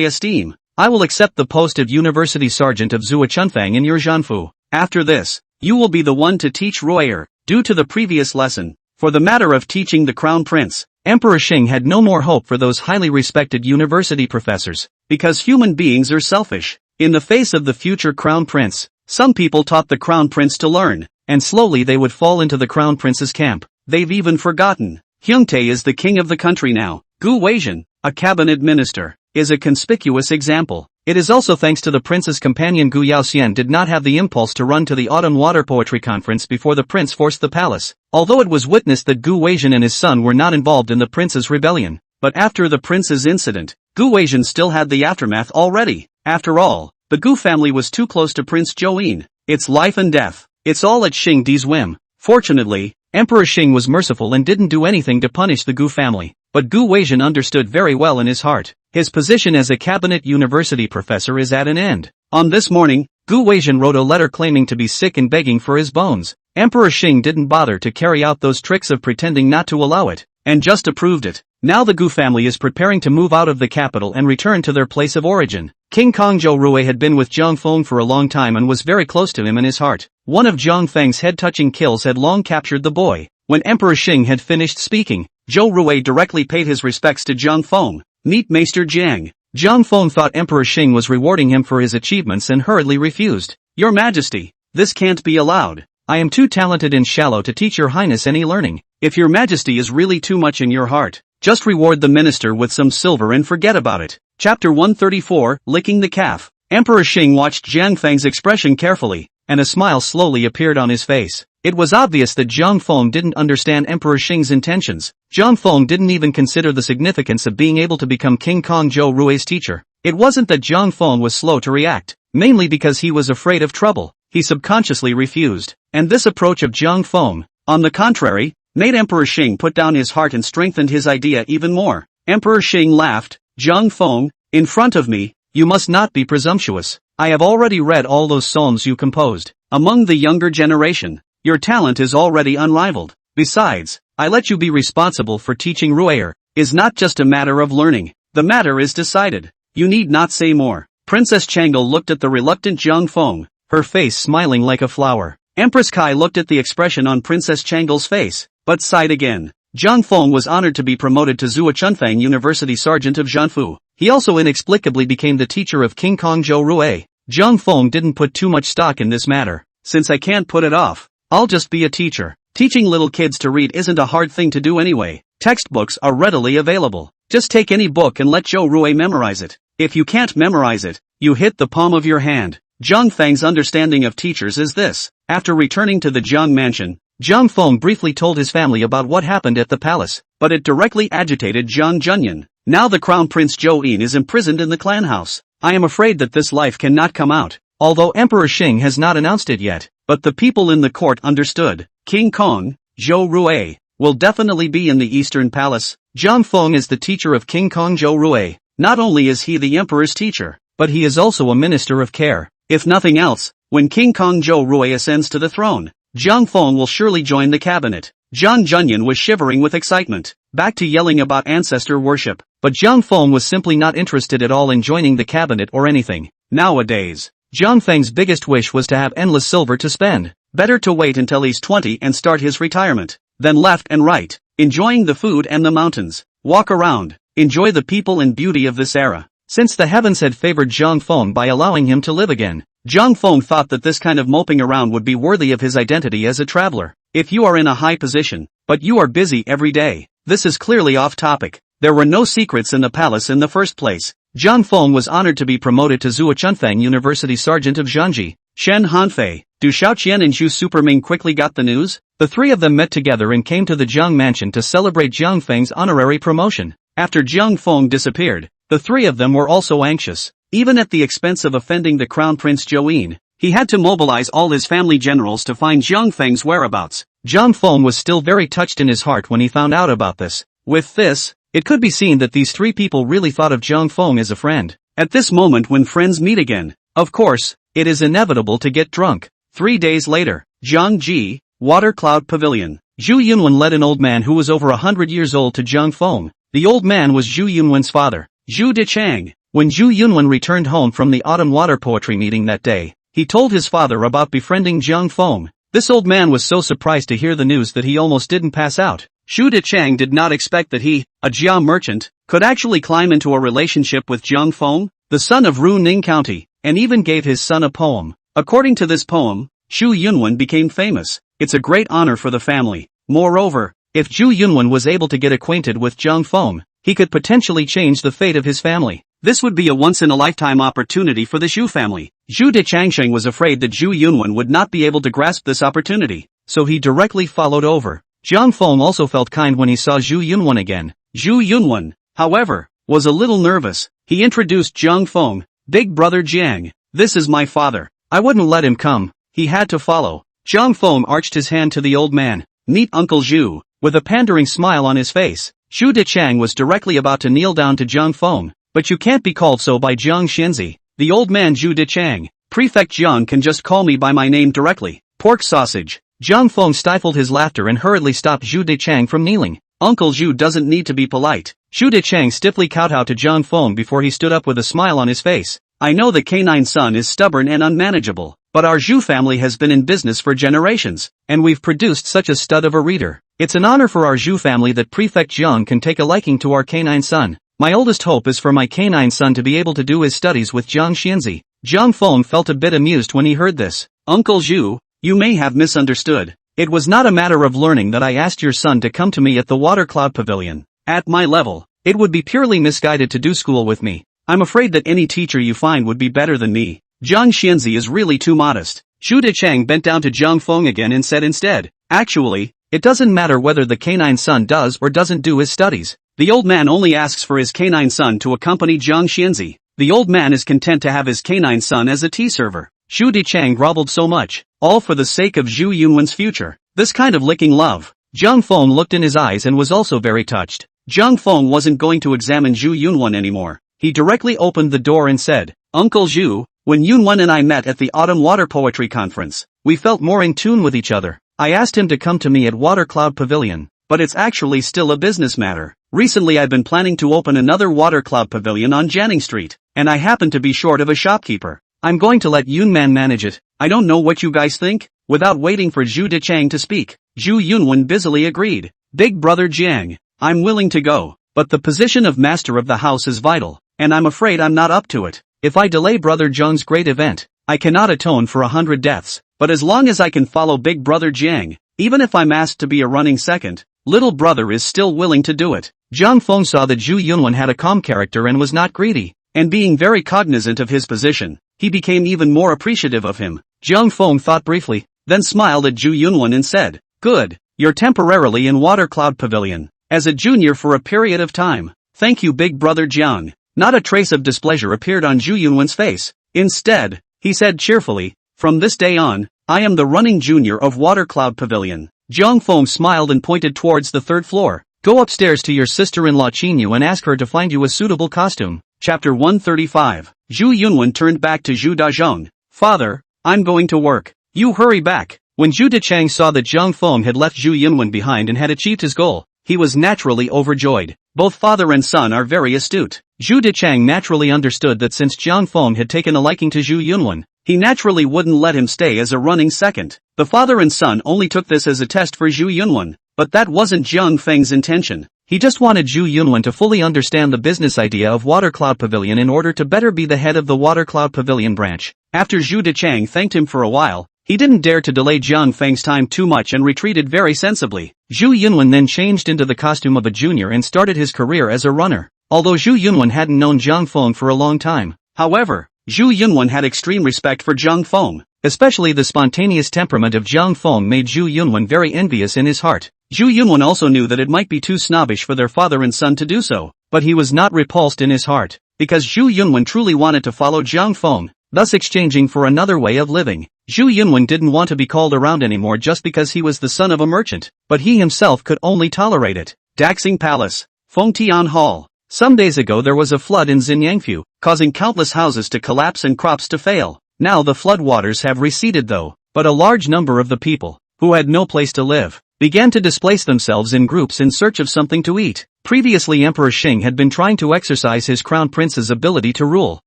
esteem. I will accept the post of University Sergeant of Zhua Chunfang in your Jianfu. After this, you will be the one to teach Ro'er, due to the previous lesson. For the matter of teaching the Crown Prince, Emperor Xing had no more hope for those highly respected university professors, because human beings are selfish. In the face of the future Crown Prince, some people taught the Crown Prince to learn, and slowly they would fall into the Crown Prince's camp. They've even forgotten. Hyungtae is the king of the country now. Gu Weizhen, a cabinet minister, is a conspicuous example. It is also thanks to the prince's companion Gu Yaoxian did not have the impulse to run to the Autumn Water Poetry Conference before the prince forced the palace. Although it was witnessed that Gu Weizhen and his son were not involved in the prince's rebellion, but after the prince's incident, Gu Weizhen still had the aftermath already. After all, the Gu family was too close to Prince Join. It's life and death. It's all at Xing Di's whim. Fortunately, Emperor Xing was merciful and didn't do anything to punish the Gu family, but Gu Weizhen understood very well in his heart. His position as a cabinet university professor is at an end. On this morning, Gu Weizhen wrote a letter claiming to be sick and begging for his bones. Emperor Xing didn't bother to carry out those tricks of pretending not to allow it, and just approved it. Now the Gu family is preparing to move out of the capital and return to their place of origin. King Kong Zhou Rui had been with Jiang Feng for a long time and was very close to him in his heart. One of Jiang Feng's head-touching kills had long captured the boy. When Emperor Xing had finished speaking, Zhou Rui directly paid his respects to Jiang Feng. "Meet Maester Jiang. Zhang Feng thought Emperor Xing was rewarding him for his achievements and hurriedly refused. Your Majesty, this can't be allowed. I am too talented and shallow to teach your highness any learning. If your Majesty is really too much in your heart, just reward the minister with some silver and forget about it. Chapter 134, Licking the Calf. Emperor Xing watched Zhang Feng's expression carefully, and a smile slowly appeared on his face. It was obvious that Zhang Feng didn't understand Emperor Xing's intentions. Zhang Feng didn't even consider the significance of being able to become King Kong Zhou Rui's teacher. It wasn't that Zhang Feng was slow to react, mainly because he was afraid of trouble. He subconsciously refused, and this approach of Zhang Feng, on the contrary, made Emperor Xing put down his heart and strengthened his idea even more. Emperor Xing laughed. Zhang Feng, in front of me, you must not be presumptuous. I have already read all those psalms you composed. Among the younger generation, your talent is already unrivaled. Besides, I let you be responsible for teaching Ruier. Is not just a matter of learning. The matter is decided. You need not say more. Princess Changel looked at the reluctant Zhang Feng, her face smiling like a flower. Empress Kai looked at the expression on Princess Changel's face, but sighed again. Zhang Feng was honored to be promoted to Zhuo Chunfang University Sergeant of Jianfu. He also inexplicably became the teacher of King Kong Zhou Rui. Zhang Feng didn't put too much stock in this matter. Since I can't put it off, I'll just be a teacher. Teaching little kids to read isn't a hard thing to do anyway. Textbooks are readily available. Just take any book and let Zhou Rui memorize it. If you can't memorize it, you hit the palm of your hand. Zhang Feng's understanding of teachers is this. After returning to the Jiang mansion, Zhang Feng briefly told his family about what happened at the palace, but it directly agitated Zhang Junyan. Now the Crown Prince Zhou Yin is imprisoned in the clan house. I am afraid that this life cannot come out, although Emperor Xing has not announced it yet, but the people in the court understood. King Kong, Zhou Rui, will definitely be in the Eastern Palace. Zhang Feng is the teacher of King Kong Zhou Rui. Not only is he the emperor's teacher, but he is also a minister of care. If nothing else, when King Kong Zhou Rui ascends to the throne, Zhang Feng will surely join the cabinet. Zhang Junyan was shivering with excitement, back to yelling about ancestor worship, but Zhang Feng was simply not interested at all in joining the cabinet or anything. Nowadays, Zhang Feng's biggest wish was to have endless silver to spend. Better to wait until he's 20 and start his retirement, then left and right, enjoying the food and the mountains. Walk around, enjoy the people and beauty of this era. Since the heavens had favored Zhang Feng by allowing him to live again, Zhang Feng thought that this kind of moping around would be worthy of his identity as a traveler. If you are in a high position, but you are busy every day, this is clearly off topic. There were no secrets in the palace in the first place. Zhang Feng was honored to be promoted to Zhuo Chunfang University Sergeant of Jianji. Shen Hanfei, Du Shaoqian and Zhu Superming quickly got the news. The three of them met together and came to the Jiang mansion to celebrate Jiang Feng's honorary promotion. After Jiang Feng disappeared, the three of them were also anxious. Even at the expense of offending the Crown Prince Zhou, he had to mobilize all his family generals to find Jiang Feng's whereabouts. Zhang Feng was still very touched in his heart when he found out about this. With this, it could be seen that these three people really thought of Zhang Feng as a friend. At this moment when friends meet again, of course, it is inevitable to get drunk. 3 days later, Jiangji, Water Cloud Pavilion. Zhu Yunwen led an old man who was over 100 years old to Zhang Feng. The old man was Zhu Yunwen's father, Zhu Dichang. When Zhu Yunwen returned home from the autumn water poetry meeting that day, he told his father about befriending Zhang Feng. This old man was so surprised to hear the news that he almost didn't pass out. Zhu Dichang did not expect that he, a Jia merchant, could actually climb into a relationship with Zhang Feng, the son of Ru Ning County, and even gave his son a poem. According to this poem, Zhu Yunwen became famous. It's a great honor for the family. Moreover, if Zhu Yunwen was able to get acquainted with Zhang Feng, he could potentially change the fate of his family. This would be a once-in-a-lifetime opportunity for the Zhu family. Zhu Dichangsheng was afraid that Zhu Yunwen would not be able to grasp this opportunity, so he directly followed over. Zhang Feng also felt kind when he saw Zhu Yunwen again. Zhu Yunwen, however, was a little nervous. He introduced Zhang Feng, Big Brother Jiang. This is my father. I wouldn't let him come. He had to follow. Zhang Feng arched his hand to the old man. Meet Uncle Zhu. With a pandering smile on his face, Zhu Dichang was directly about to kneel down to Zhang Feng. But you can't be called so by Jiang Xianzi. The old man Zhu Dichang. Prefect Jiang can just call me by my name directly. Pork sausage. Zhang Feng stifled his laughter and hurriedly stopped Zhu Dichang from kneeling. Uncle Zhu doesn't need to be polite. Zhu Dichang stiffly kowtowed to Zhang Feng before he stood up with a smile on his face. I know the canine son is stubborn and unmanageable, but our Zhu family has been in business for generations, and we've produced such a stud of a reader. It's an honor for our Zhu family that Prefect Jiang can take a liking to our canine son. My oldest hope is for my canine son to be able to do his studies with Jiang Xianzi. Jiang Feng felt a bit amused when he heard this. Uncle Zhu, you may have misunderstood. It was not a matter of learning that I asked your son to come to me at the Water Cloud Pavilion. At my level, it would be purely misguided to do school with me. I'm afraid that any teacher you find would be better than me. Jiang Xianzi is really too modest. Zhu Dechang bent down to Jiang Feng again and said instead, actually, it doesn't matter whether the canine son does or doesn't do his studies. The old man only asks for his canine son to accompany Jiang Xianzi. The old man is content to have his canine son as a tea server. Zhu Dechang groveled so much, all for the sake of Zhu Yunwen's future. This kind of licking love. Jiang Feng looked in his eyes and was also very touched. Jiang Feng wasn't going to examine Zhu Yunwen anymore. He directly opened the door and said, Uncle Zhu, when Yunwen and I met at the Autumn Water Poetry Conference, we felt more in tune with each other. I asked him to come to me at Water Cloud Pavilion, but it's actually still a business matter. Recently I've been planning to open another Water Cloud Pavilion on Janning Street, and I happen to be short of a shopkeeper. I'm going to let Yunman manage it. I don't know what you guys think. Without waiting for Zhu Dechang to speak, Zhu Yunwen busily agreed. Big brother Jiang, I'm willing to go, but the position of master of the house is vital, and I'm afraid I'm not up to it. If I delay brother Jiang's great event, I cannot atone for 100 deaths, but as long as I can follow big brother Jiang, even if I'm asked to be a running second, little brother is still willing to do it. Jiang Feng saw that Zhu Yunwen had a calm character and was not greedy, and being very cognizant of his position, he became even more appreciative of him. Jiang Feng thought briefly, then smiled at Zhu Yunwen and said, good, you're temporarily in Water Cloud Pavilion, as a junior for a period of time. Thank you big brother Jiang. Not a trace of displeasure appeared on Zhu Yunwen's face. Instead, he said cheerfully, from this day on, I am the running junior of Water Cloud Pavilion. Jiang Feng smiled and pointed towards the third floor. Go upstairs to your sister-in-law Qinyu and ask her to find you a suitable costume. Chapter 135. Zhu Yunwen turned back to Zhu Dazhong. Father, I'm going to work. You hurry back. When Zhu Dechang saw that Jiang Feng had left Zhu Yunwen behind and had achieved his goal, he was naturally overjoyed. Both father and son are very astute. Zhu Dechang naturally understood that since Jiang Feng had taken a liking to Zhu Yunwen, he naturally wouldn't let him stay as a running second. The father and son only took this as a test for Zhu Yunwen, but that wasn't Jiang Feng's intention. He just wanted Zhu Yunwen to fully understand the business idea of Water Cloud Pavilion in order to better be the head of the Water Cloud Pavilion branch. After Zhu Dechang thanked him for a while, he didn't dare to delay Jiang Feng's time too much and retreated very sensibly. Zhu Yunwen then changed into the costume of a junior and started his career as a runner. Although Zhu Yunwen hadn't known Jiang Feng for a long time, however, Zhu Yunwen had extreme respect for Jiang Feng. Especially the spontaneous temperament of Jiang Feng made Zhu Yunwen very envious in his heart. Zhu Yunwen also knew that it might be too snobbish for their father and son to do so, but he was not repulsed in his heart, because Zhu Yunwen truly wanted to follow Jiang Feng, thus exchanging for another way of living. Zhu Yunwen didn't want to be called around anymore just because he was the son of a merchant, but he himself could only tolerate it. Daxing Palace, Fengtian Hall. Some days ago there was a flood in Xinyangfu, causing countless houses to collapse and crops to fail. Now the flood waters have receded though, but a large number of the people, who had no place to live, began to displace themselves in groups in search of something to eat. Previously Emperor Xing had been trying to exercise his crown prince's ability to rule.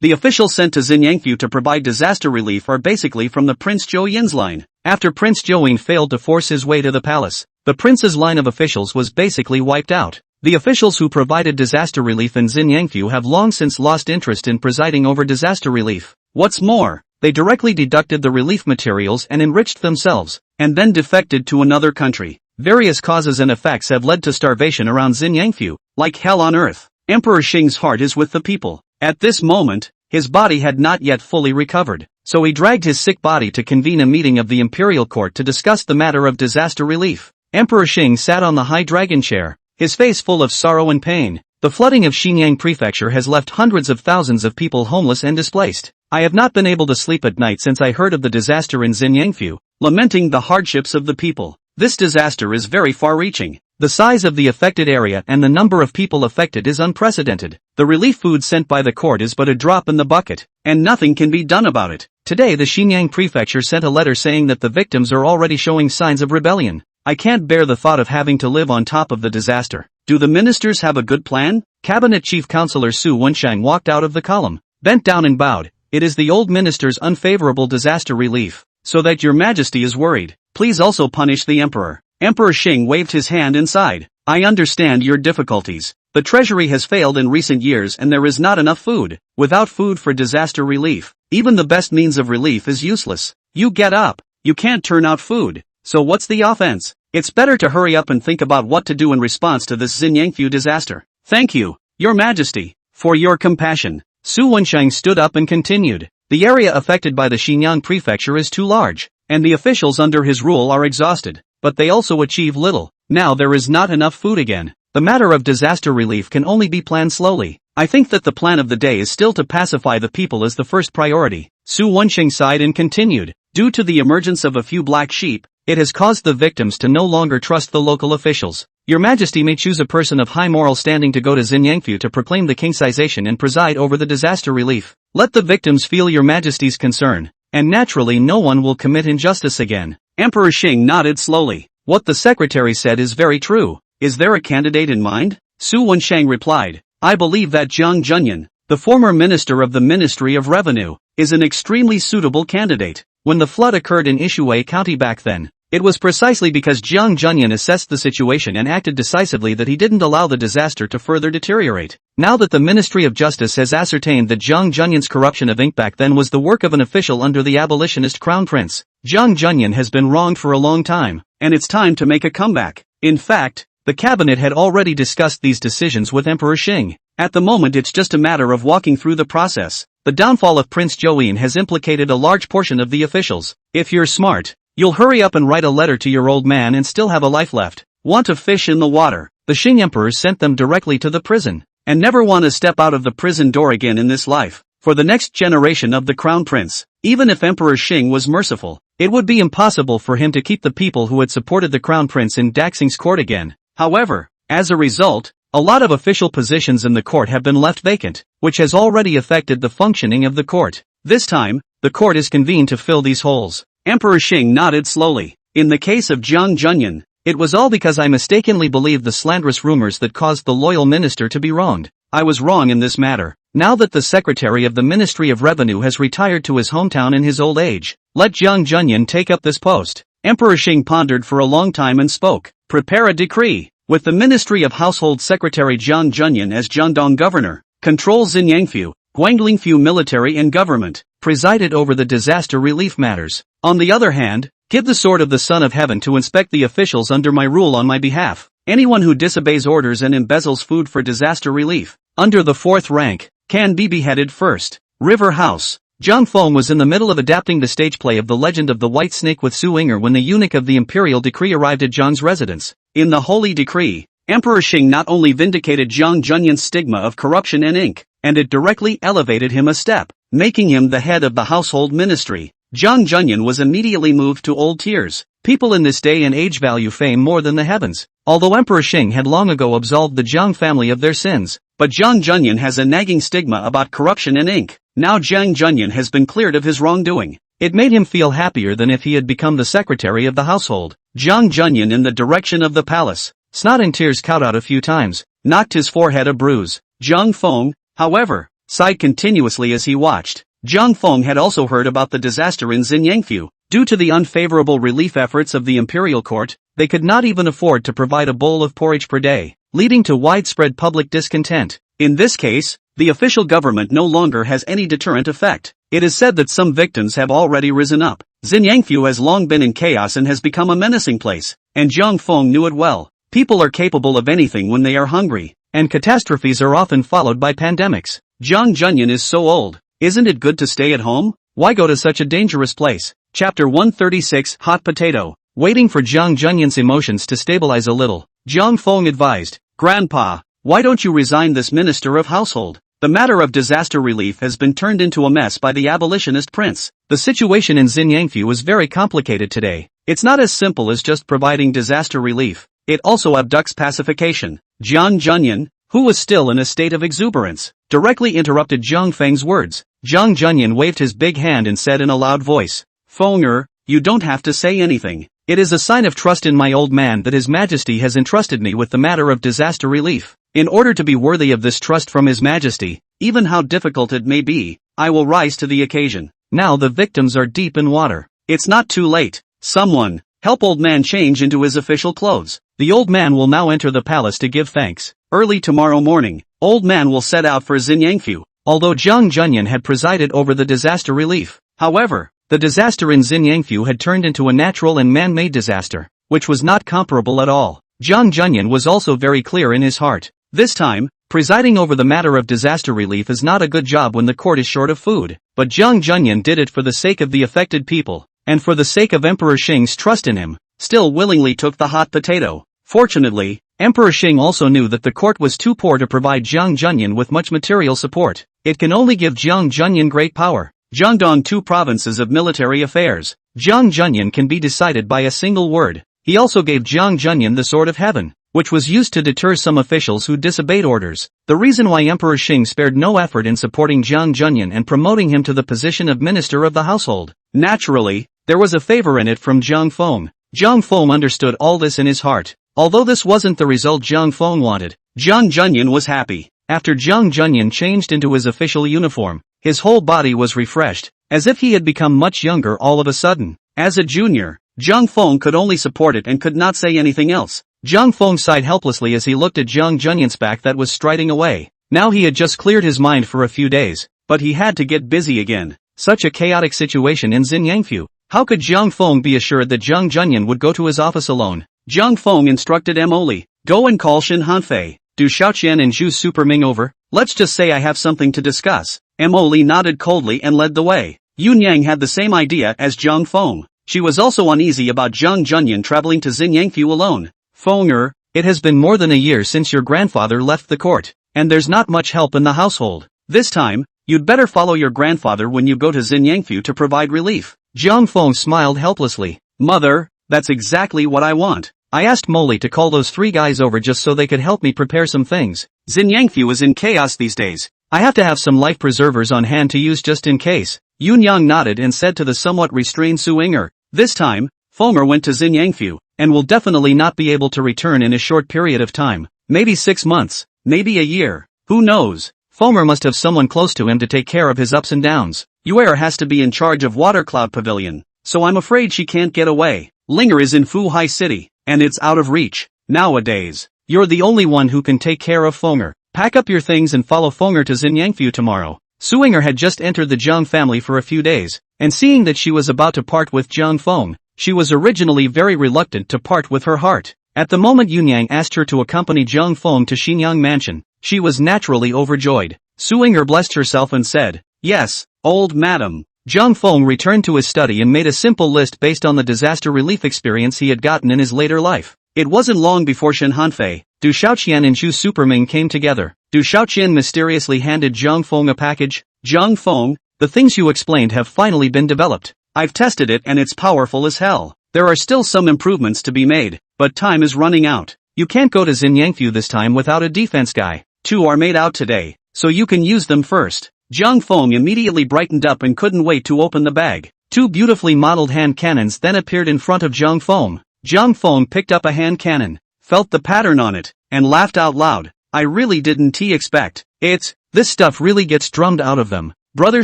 The officials sent to Xinyangfu to provide disaster relief are basically from the Prince Zhou Yin's line. After Prince Zhou Yin failed to force his way to the palace, the prince's line of officials was basically wiped out. The officials who provided disaster relief in Xinyangfu have long since lost interest in presiding over disaster relief. What's more, they directly deducted the relief materials and enriched themselves, and then defected to another country. Various causes and effects have led to starvation around Xinyangfu, like hell on earth. Emperor Xing's heart is with the people. At this moment, his body had not yet fully recovered, so he dragged his sick body to convene a meeting of the imperial court to discuss the matter of disaster relief. Emperor Xing sat on the high dragon chair, his face full of sorrow and pain. The flooding of Xinyang Prefecture has left hundreds of thousands of people homeless and displaced. I have not been able to sleep at night since I heard of the disaster in Xinyangfu, lamenting the hardships of the people. This disaster is very far-reaching. The size of the affected area and the number of people affected is unprecedented. The relief food sent by the court is but a drop in the bucket, and nothing can be done about it. Today the Xinyang Prefecture sent a letter saying that the victims are already showing signs of rebellion. I can't bear the thought of having to live on top of the disaster. Do the ministers have a good plan? Cabinet Chief Councillor Su Wenshang walked out of the column, bent down and bowed. It is the old minister's unfavorable disaster relief, so that your majesty is worried. Please also punish the emperor. Emperor Xing waved his hand and sighed. I understand your difficulties, The treasury has failed in recent years and there is not enough food. Without food for disaster relief, even the best means of relief is useless. You get up. You can't turn out food. So what's the offense? It's better to hurry up and think about what to do in response to this Xinjiangfu disaster. Thank you, Your Majesty, for your compassion. Su Wensheng stood up and continued. The area affected by the Xinjiang prefecture is too large, and the officials under his rule are exhausted, but they also achieve little. Now there is not enough food again. The matter of disaster relief can only be planned slowly. I think that the plan of the day is still to pacify the people as the first priority. Su Wensheng sighed and continued. Due to the emergence of a few black sheep, it has caused the victims to no longer trust the local officials. Your Majesty may choose a person of high moral standing to go to Xinjiangfu to proclaim the kingization and preside over the disaster relief. Let the victims feel Your Majesty's concern, and naturally no one will commit injustice again. Emperor Xing nodded slowly. What the secretary said is very true. Is there a candidate in mind? Su Wensheng replied. I believe that Jiang Zhenyan, the former minister of the Ministry of Revenue, is an extremely suitable candidate. When the flood occurred in Ishui County back then, it was precisely because Jiang Zhenyan assessed the situation and acted decisively that he didn't allow the disaster to further deteriorate. Now that the Ministry of Justice has ascertained that Jiang Zhenyan's corruption of ink back then was the work of an official under the abolitionist crown prince, Jiang Zhenyan has been wronged for a long time, and it's time to make a comeback. In fact, the cabinet had already discussed these decisions with Emperor Xing. At the moment it's just a matter of walking through the process. The downfall of Prince Joyin has implicated a large portion of the officials. If you're smart, you'll hurry up and write a letter to your old man and still have a life left. Want to fish in the water? The Xing emperors sent them directly to the prison, and never want to step out of the prison door again in this life. For the next generation of the crown prince, even if Emperor Xing was merciful, it would be impossible for him to keep the people who had supported the crown prince in Daxing's court again. However, as a result, a lot of official positions in the court have been left vacant, which has already affected the functioning of the court. This time, the court is convened to fill these holes. Emperor Xing nodded slowly. In the case of Jiang Zhenyan, it was all because I mistakenly believed the slanderous rumors that caused the loyal minister to be wronged. I was wrong in this matter. Now that the secretary of the Ministry of Revenue has retired to his hometown in his old age, let Jiang Zhenyan take up this post. Emperor Xing pondered for a long time and spoke. Prepare a decree. With the Ministry of Household Secretary Jiang Zhenyan as Jiangdong governor, control Xinjiangfu, Guanglingfu military and government, presided over the disaster relief matters. On the other hand, give the sword of the Son of Heaven to inspect the officials under my rule on my behalf. Anyone who disobeys orders and embezzles food for disaster relief, under the 4th rank, can be beheaded first. River House. Zhang Feng was in the middle of adapting the stage play of The Legend of the White Snake with Su Yinger when the eunuch of the imperial decree arrived at Zhang's residence. In the holy decree, Emperor Xing not only vindicated Jiang Zhenyan's stigma of corruption and ink, and it directly elevated him a step, making him the head of the household ministry. Jiang Zhenyan was immediately moved to old tears. People in this day and age value fame more than the heavens. Although Emperor Xing had long ago absolved the Jiang family of their sins, but Jiang Zhenyan has a nagging stigma about corruption and ink. Now Jiang Zhenyan has been cleared of his wrongdoing. It made him feel happier than if he had become the secretary of the household. Jiang Zhenyan in the direction of the palace. Snot and tears cowed out a few times, knocked his forehead a bruise. Zhang Feng, however, sighed continuously as he watched. Zhang Feng had also heard about the disaster in Xinjiangfu. Due to the unfavorable relief efforts of the imperial court, they could not even afford to provide a bowl of porridge per day, leading to widespread public discontent. In this case, the official government no longer has any deterrent effect. It is said that some victims have already risen up. Xinjiangfu has long been in chaos and has become a menacing place, and Zhang Feng knew it well. People are capable of anything when they are hungry, and catastrophes are often followed by pandemics. Jiang Zhenyan is so old. Isn't it good to stay at home? Why go to such a dangerous place? Chapter 136 Hot Potato. Waiting for Jiang Zhenyan's emotions to stabilize a little, Zhang Feng advised, Grandpa, why don't you resign this minister of household? The matter of disaster relief has been turned into a mess by the abolitionist prince. The situation in Xinjiangfu is very complicated today. It's not as simple as just providing disaster relief. It also abducts pacification. Jiang Zhenyan, who was still in a state of exuberance, directly interrupted Zhang Feng's words. Jiang Zhenyan waved his big hand and said in a loud voice, Fenger, you don't have to say anything. It is a sign of trust in my old man that His Majesty has entrusted me with the matter of disaster relief. In order to be worthy of this trust from His Majesty, even how difficult it may be, I will rise to the occasion. Now the victims are deep in water. It's not too late. Someone, help old man change into his official clothes. The old man will now enter the palace to give thanks. Early tomorrow morning, old man will set out for Xinyangfu. Although Jiang Junyan had presided over the disaster relief, however, the disaster in Xinyangfu had turned into a natural and man-made disaster, which was not comparable at all. Jiang Junyan was also very clear in his heart. This time, presiding over the matter of disaster relief is not a good job when the court is short of food, but Jiang Junyan did it for the sake of the affected people, and for the sake of Emperor Xing's trust in him, still willingly took the hot potato. Fortunately, Emperor Xing also knew that the court was too poor to provide Jiang Junyan with much material support. It can only give Jiang Junyan great power. Jiangdong, 2 provinces of military affairs. Jiang Junyan can be decided by a single word. He also gave Jiang Junyan the Sword of Heaven, which was used to deter some officials who disobeyed orders. The reason why Emperor Xing spared no effort in supporting Jiang Junyan and promoting him to the position of Minister of the Household. Naturally, there was a favor in it from Jiang Feng. Jiang Feng understood all this in his heart. Although this wasn't the result Jiang Feng wanted, Jiang Junyan was happy. After Jiang Junyan changed into his official uniform, his whole body was refreshed, as if he had become much younger all of a sudden. As a junior, Jiang Feng could only support it and could not say anything else. Jiang Feng sighed helplessly as he looked at Jiang Junyan's back that was striding away. Now he had just cleared his mind for a few days, but he had to get busy again. Such a chaotic situation in Xinyangfu. How could Jiang Feng be assured that Jiang Junyan would go to his office alone? Jiang Feng instructed Oli, go and call Shin Hanfei. Do Xiaoqian and Zhu Superming over? Let's just say I have something to discuss. Oli nodded coldly and led the way. Yun Yang had the same idea as Jiang Feng. She was also uneasy about Jiang Junyan traveling to Xinyangfu alone. Fenger, it has been more than a year since your grandfather left the court, and there's not much help in the household. This time, you'd better follow your grandfather when you go to Xinyangfu to provide relief. Jiang Feng smiled helplessly. Mother, that's exactly what I want. I asked Molly to call those 3 guys over just so they could help me prepare some things. Xinyangfu is in chaos these days. I have to have some life preservers on hand to use just in case. Yun Yang nodded and said to the somewhat restrained Su Inger. This time, Fenger went to Xinyangfu, and will definitely not be able to return in a short period of time. Maybe 6 months, maybe a year. Who knows? Fenger must have someone close to him to take care of his ups and downs. Yuer has to be in charge of Water Cloud Pavilion, so I'm afraid she can't get away. Linger is in Fuhai City, and it's out of reach. Nowadays, you're the only one who can take care of Fenger. Pack up your things and follow Fenger to Xinyangfu tomorrow. Su Inger had just entered the Jiang family for a few days, and seeing that she was about to part with Jiang Feng, she was originally very reluctant to part with her heart. At the moment Yun Yang asked her to accompany Jiang Feng to Xinyang Mansion, she was naturally overjoyed. Su Inger blessed herself and said, yes, old madam. Jiang Feng returned to his study and made a simple list based on the disaster relief experience he had gotten in his later life. It wasn't long before Shen Hanfei, Du Xiaoqian and Zhu Superming came together. Du Xiaoqian mysteriously handed Jiang Feng a package. Jiang Feng, the things you explained have finally been developed. I've tested it and it's powerful as hell. There are still some improvements to be made, but time is running out. You can't go to Xinyangfu this time without a defense guy. 2 are made out today, so you can use them first. Jiang Feng immediately brightened up and couldn't wait to open the bag. 2 beautifully modeled hand cannons then appeared in front of Jiang Feng. Jiang Feng picked up a hand cannon, felt the pattern on it, and laughed out loud. I really didn't expect it. This stuff really gets drummed out of them. Brother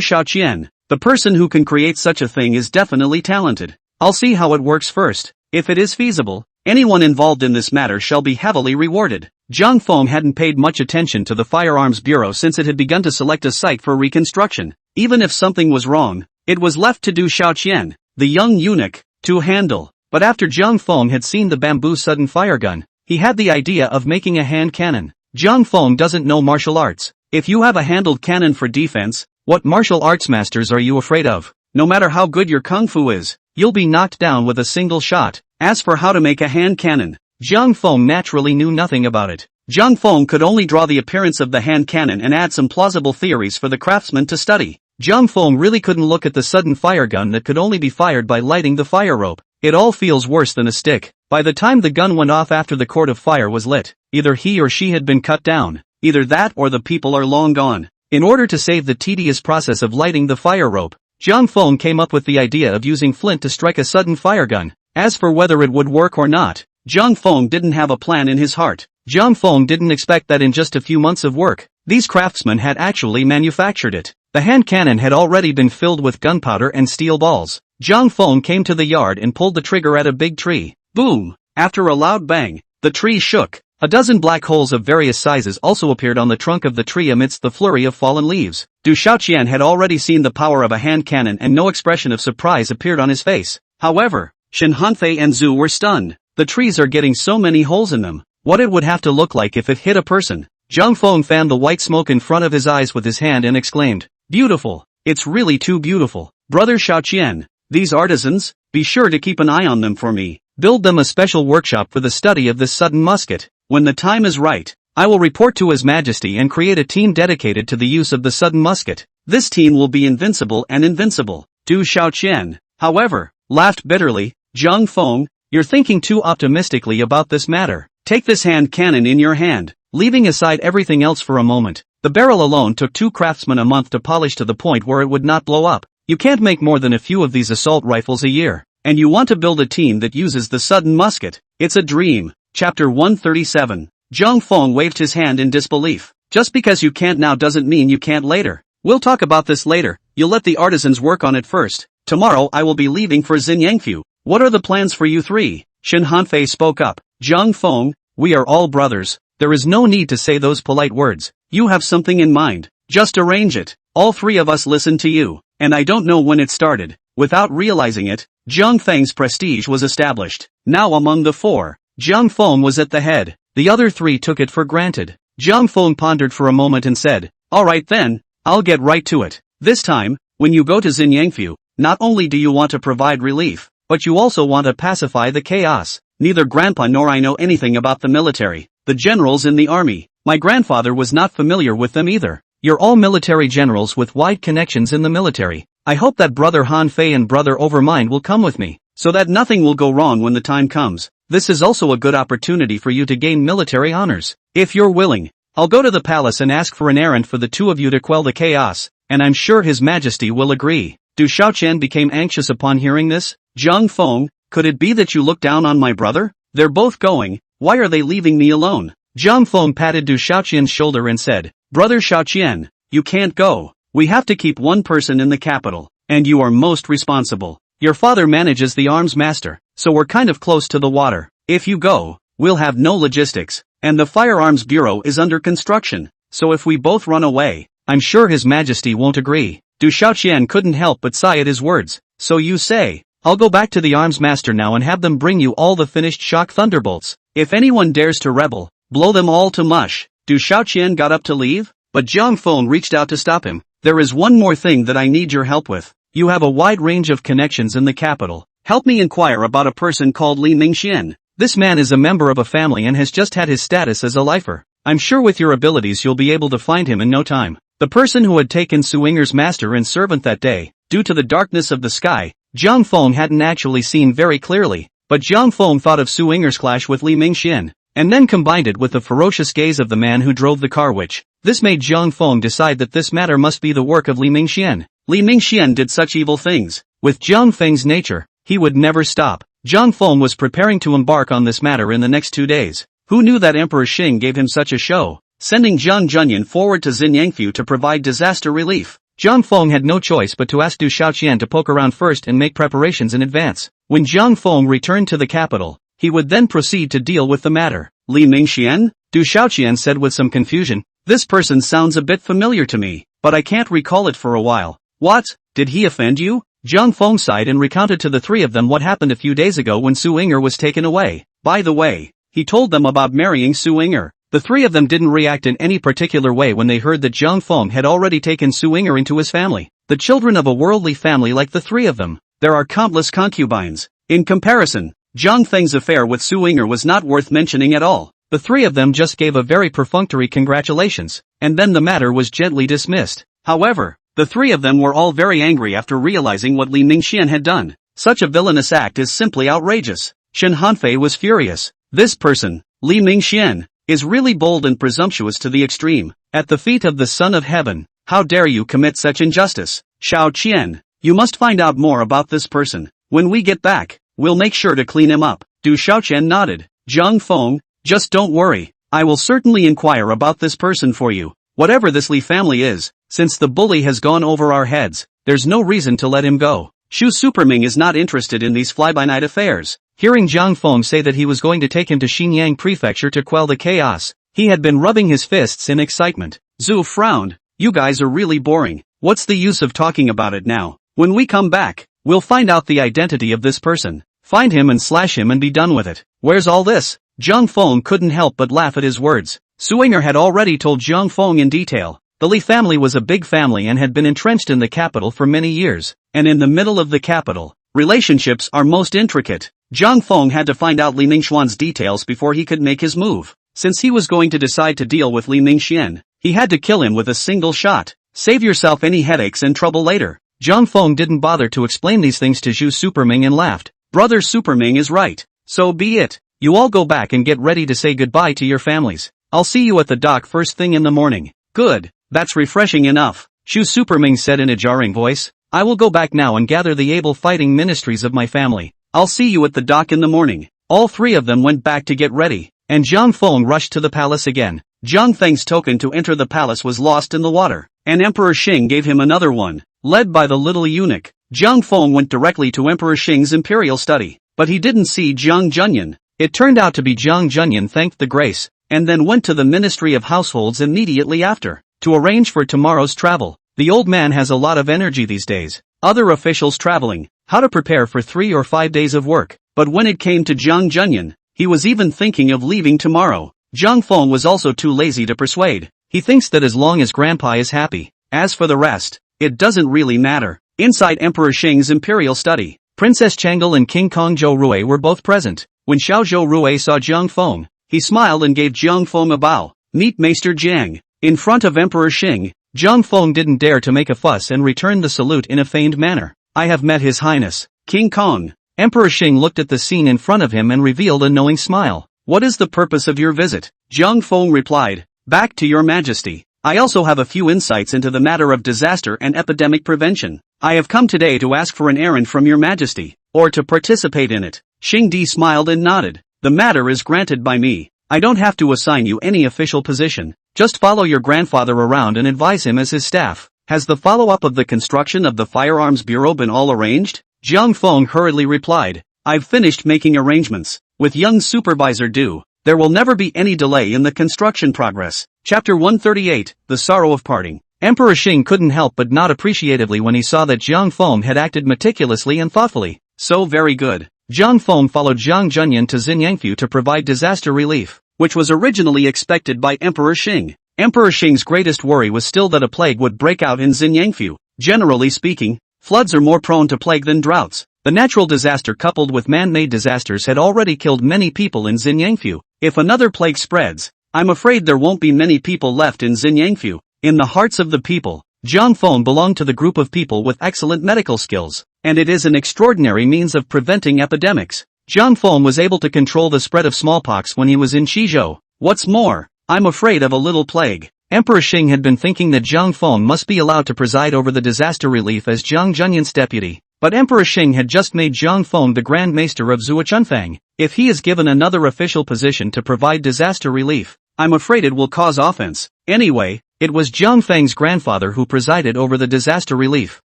Xiaoqian, the person who can create such a thing is definitely talented. I'll see how it works first. If it is feasible, anyone involved in this matter shall be heavily rewarded. Jiang Feng hadn't paid much attention to the Firearms Bureau since it had begun to select a site for reconstruction. Even if something was wrong, it was left to Du Xiaoqian, the young eunuch, to handle. But after Jiang Feng had seen the bamboo sudden fire gun, he had the idea of making a hand cannon. Jiang Feng doesn't know martial arts. If you have a handled cannon for defense, what martial arts masters are you afraid of? No matter how good your kung fu is, you'll be knocked down with a single shot. As for how to make a hand cannon, Jiang Feng naturally knew nothing about it. Jiang Feng could only draw the appearance of the hand cannon and add some plausible theories for the craftsman to study. Jiang Feng really couldn't look at the sudden fire gun that could only be fired by lighting the fire rope. It all feels worse than a stick. By the time the gun went off after the court of fire was lit, either he or she had been cut down. Either that or the people are long gone. In order to save the tedious process of lighting the fire rope, Jiang Feng came up with the idea of using flint to strike a sudden fire gun. As for whether it would work or not, Jiang Feng didn't have a plan in his heart. Jiang Feng didn't expect that in just a few months of work, these craftsmen had actually manufactured it. The hand cannon had already been filled with gunpowder and steel balls. Jiang Feng came to the yard and pulled the trigger at a big tree. Boom! After a loud bang, The tree shook. A dozen black holes of various sizes also appeared on the trunk of the tree amidst the flurry of fallen leaves. Du Shaoqian had already seen the power of a hand cannon and no expression of surprise appeared on his face. However, Shen Hanfei and Zhu were stunned. The trees are getting so many holes in them. What it would have to look like if it hit a person. Zhang Feng fanned the white smoke in front of his eyes with his hand and exclaimed, "Beautiful. It's really too beautiful. Brother Shaoqian, these artisans, be sure to keep an eye on them for me. Build them a special workshop for the study of this sudden musket. When the time is right, I will report to His Majesty and create a team dedicated to the use of the sudden musket. This team will be invincible and invincible." Du Shaoqian, however, laughed bitterly. "Zhang Feng, you're thinking too optimistically about this matter. Take this hand cannon in your hand." Leaving aside everything else for a moment, the barrel alone took 2 craftsmen a month to polish to the point where it would not blow up. You can't make more than a few of these assault rifles a year. And you want to build a team that uses the sudden musket. It's a dream. Chapter 137. Zhang Feng waved his hand in disbelief. Just because you can't now doesn't mean you can't later. We'll talk about this later. You'll let the artisans work on it first. Tomorrow I will be leaving for Xinyangfu. What are the plans for you three? Shen Hanfei spoke up. Zhang Feng, we are all brothers. There is no need to say those polite words. You have something in mind. Just arrange it. All 3 of us listen to you. And I don't know when it started. Without realizing it, Zhang Feng's prestige was established. Now among the 4, Zhang Feng was at the head. The other 3 took it for granted. Zhang Feng pondered for a moment and said, "Alright then, I'll get right to it. This time, when you go to Xinyangfu, not only do you want to provide relief, but you also want to pacify the chaos. Neither Grandpa nor I know anything about the military, the generals in the army. My grandfather was not familiar with them either. You're all military generals with wide connections in the military. I hope that Brother Han Fei and Brother Overmind will come with me, so that nothing will go wrong when the time comes. This is also a good opportunity for you to gain military honors. If you're willing, I'll go to the palace and ask for an errand for the 2 of you to quell the chaos, and I'm sure His Majesty will agree." Du Shaoqian became anxious upon hearing this. "Zhang Feng, could it be that you look down on my brother? They're both going, why are they leaving me alone?" Zhang Feng patted Du Shaoqian's shoulder and said, "Brother Shaoqian, you can't go. We have to keep one person in the capital, and you are most responsible. Your father manages the arms master, so we're kind of close to the water. If you go, we'll have no logistics, and the firearms bureau is under construction, so if we both run away, I'm sure His Majesty won't agree." Du Shaoqian couldn't help but sigh at his words. "So you say, I'll go back to the arms master now and have them bring you all the finished shock thunderbolts. If anyone dares to rebel, blow them all to mush." Du Shaoqian got up to leave, but Zhang Feng reached out to stop him. "There is one more thing that I need your help with. You have a wide range of connections in the capital. Help me inquire about a person called Li Mingxian. This man is a member of a family and has just had his status as a lifer. I'm sure with your abilities you'll be able to find him in no time." The person who had taken Su Yinger's master and servant that day, due to the darkness of the sky, Zhang Feng hadn't actually seen very clearly, but Zhang Feng thought of Su Yinger's clash with Li Mingxian, and then combined it with the ferocious gaze of the man who drove the car which, this made Zhang Feng decide that this matter must be the work of Li Mingxian. Li Mingxian did such evil things. With Zhang Feng's nature, he would never stop. Zhang Feng was preparing to embark on this matter in the next 2 days. Who knew that Emperor Xing gave him such a show, sending Zhang Zhenyan forward to Xinyangfu to provide disaster relief? Zhang Feng had no choice but to ask Du Shaoqian to poke around first and make preparations in advance. When Zhang Feng returned to the capital, he would then proceed to deal with the matter. "Li Mingxian?" Du Shaoqian said with some confusion. "This person sounds a bit familiar to me, but I can't recall it for a while. What? Did he offend you?" Zhang Feng sighed and recounted to the 3 of them what happened a few days ago when Su Yinger was taken away. By the way, he told them about marrying Su Yinger. The 3 of them didn't react in any particular way when they heard that Zhang Feng had already taken Su Yinger into his family. The children of a worldly family like the 3 of them, there are countless concubines. In comparison, Zhang Feng's affair with Su Yinger was not worth mentioning at all. The 3 of them just gave a very perfunctory congratulations, and then the matter was gently dismissed. However, the 3 of them were all very angry after realizing what Li Mingxian had done. Such a villainous act is simply outrageous. Shen Hanfei was furious. This person, Li Mingxian, is really bold and presumptuous to the extreme. At the feet of the Son of Heaven, how dare you commit such injustice? Shao Qian, you must find out more about this person. When we get back, we'll make sure to clean him up. Du Shaoqian nodded. Zhang Feng, just don't worry. I will certainly inquire about this person for you. Whatever this Li family is, since the bully has gone over our heads, there's no reason to let him go. Shu Superming is not interested in these fly-by-night affairs. Hearing Zhang Feng say that he was going to take him to Xinyang Prefecture to quell the chaos, he had been rubbing his fists in excitement. Zhu frowned. You guys are really boring. What's the use of talking about it now? When we come back, we'll find out the identity of this person. Find him and slash him and be done with it. Where's all this? Zhang Feng couldn't help but laugh at his words. Suinger had already told Zhang Feng in detail. The Li family was a big family and had been entrenched in the capital for many years. And in the middle of the capital, relationships are most intricate. Zhang Feng had to find out Li Ningxuan's details before he could make his move. Since he was going to decide to deal with Li Ningxian, he had to kill him with a single shot. Save yourself any headaches and trouble later. Zhang Feng didn't bother to explain these things to Zhu Superming and laughed. Brother Superming is right. So be it. You all go back and get ready to say goodbye to your families. I'll see you at the dock first thing in the morning. Good. That's refreshing enough. Zhu Superming said in a jarring voice. I will go back now and gather the able fighting ministries of my family. I'll see you at the dock in the morning. All three of them went back to get ready, and Zhang Feng rushed to the palace again. Zhang Feng's token to enter the palace was lost in the water, and Emperor Xing gave him another one. Led by the little eunuch, Zhang Feng went directly to Emperor Xing's imperial study, but he didn't see Zhang Junyan. It turned out to be Zhang Junyan thanked the grace, and then went to the Ministry of Households immediately after, to arrange for tomorrow's travel. The old man has a lot of energy these days. Other officials traveling, how to prepare for 3 or 5 days of work, but when it came to Zhang Junyan, he was even thinking of leaving tomorrow. Zhang Feng was also too lazy to persuade. He thinks that as long as Grandpa is happy, as for the rest, it doesn't really matter. Inside Emperor Xing's imperial study, Princess Chang'e and King Kong Zhou Rui were both present. When Xiao Zhou Rui saw Zhang Feng, he smiled and gave Zhang Feng a bow. Meet Maester Jiang. In front of Emperor Xing, Zhang Feng didn't dare to make a fuss and returned the salute in a feigned manner. I have met His Highness, King Kong. Emperor Xing looked at the scene in front of him and revealed a knowing smile. What is the purpose of your visit? Zhang Feng replied. Back to your majesty. I also have a few insights into the matter of disaster and epidemic prevention. I have come today to ask for an errand from your majesty, or to participate in it. Xing Di smiled and nodded. The matter is granted by me. I don't have to assign you any official position. Just follow your grandfather around and advise him as his staff. Has the follow-up of the construction of the Firearms Bureau been all arranged? Zhang Feng hurriedly replied. I've finished making arrangements. With young supervisor Du, there will never be any delay in the construction progress. Chapter 138, The Sorrow of Parting. Emperor Xing couldn't help but nod appreciatively when he saw that Zhang Feng had acted meticulously and thoughtfully. So very good. Zhang Feng followed Zhang Junyan to Xinyangfu to provide disaster relief, which was originally expected by Emperor Xing. Emperor Xing's greatest worry was still that a plague would break out in Xinyangfu. Generally speaking, floods are more prone to plague than droughts. The natural disaster coupled with man-made disasters had already killed many people in Xinyangfu. If another plague spreads, I'm afraid there won't be many people left in Xinyangfu. In the hearts of the people, Zhang Feng belonged to the group of people with excellent medical skills, and it is an extraordinary means of preventing epidemics. Zhang Feng was able to control the spread of smallpox when he was in Shizhou. What's more, I'm afraid of a little plague. Emperor Xing had been thinking that Zhang Feng must be allowed to preside over the disaster relief as Zhang Junyan's deputy, but Emperor Xing had just made Zhang Feng the Grand Maester of Zuochunfang. If he is given another official position to provide disaster relief, I'm afraid it will cause offense. Anyway, it was Zhang Feng's grandfather who presided over the disaster relief.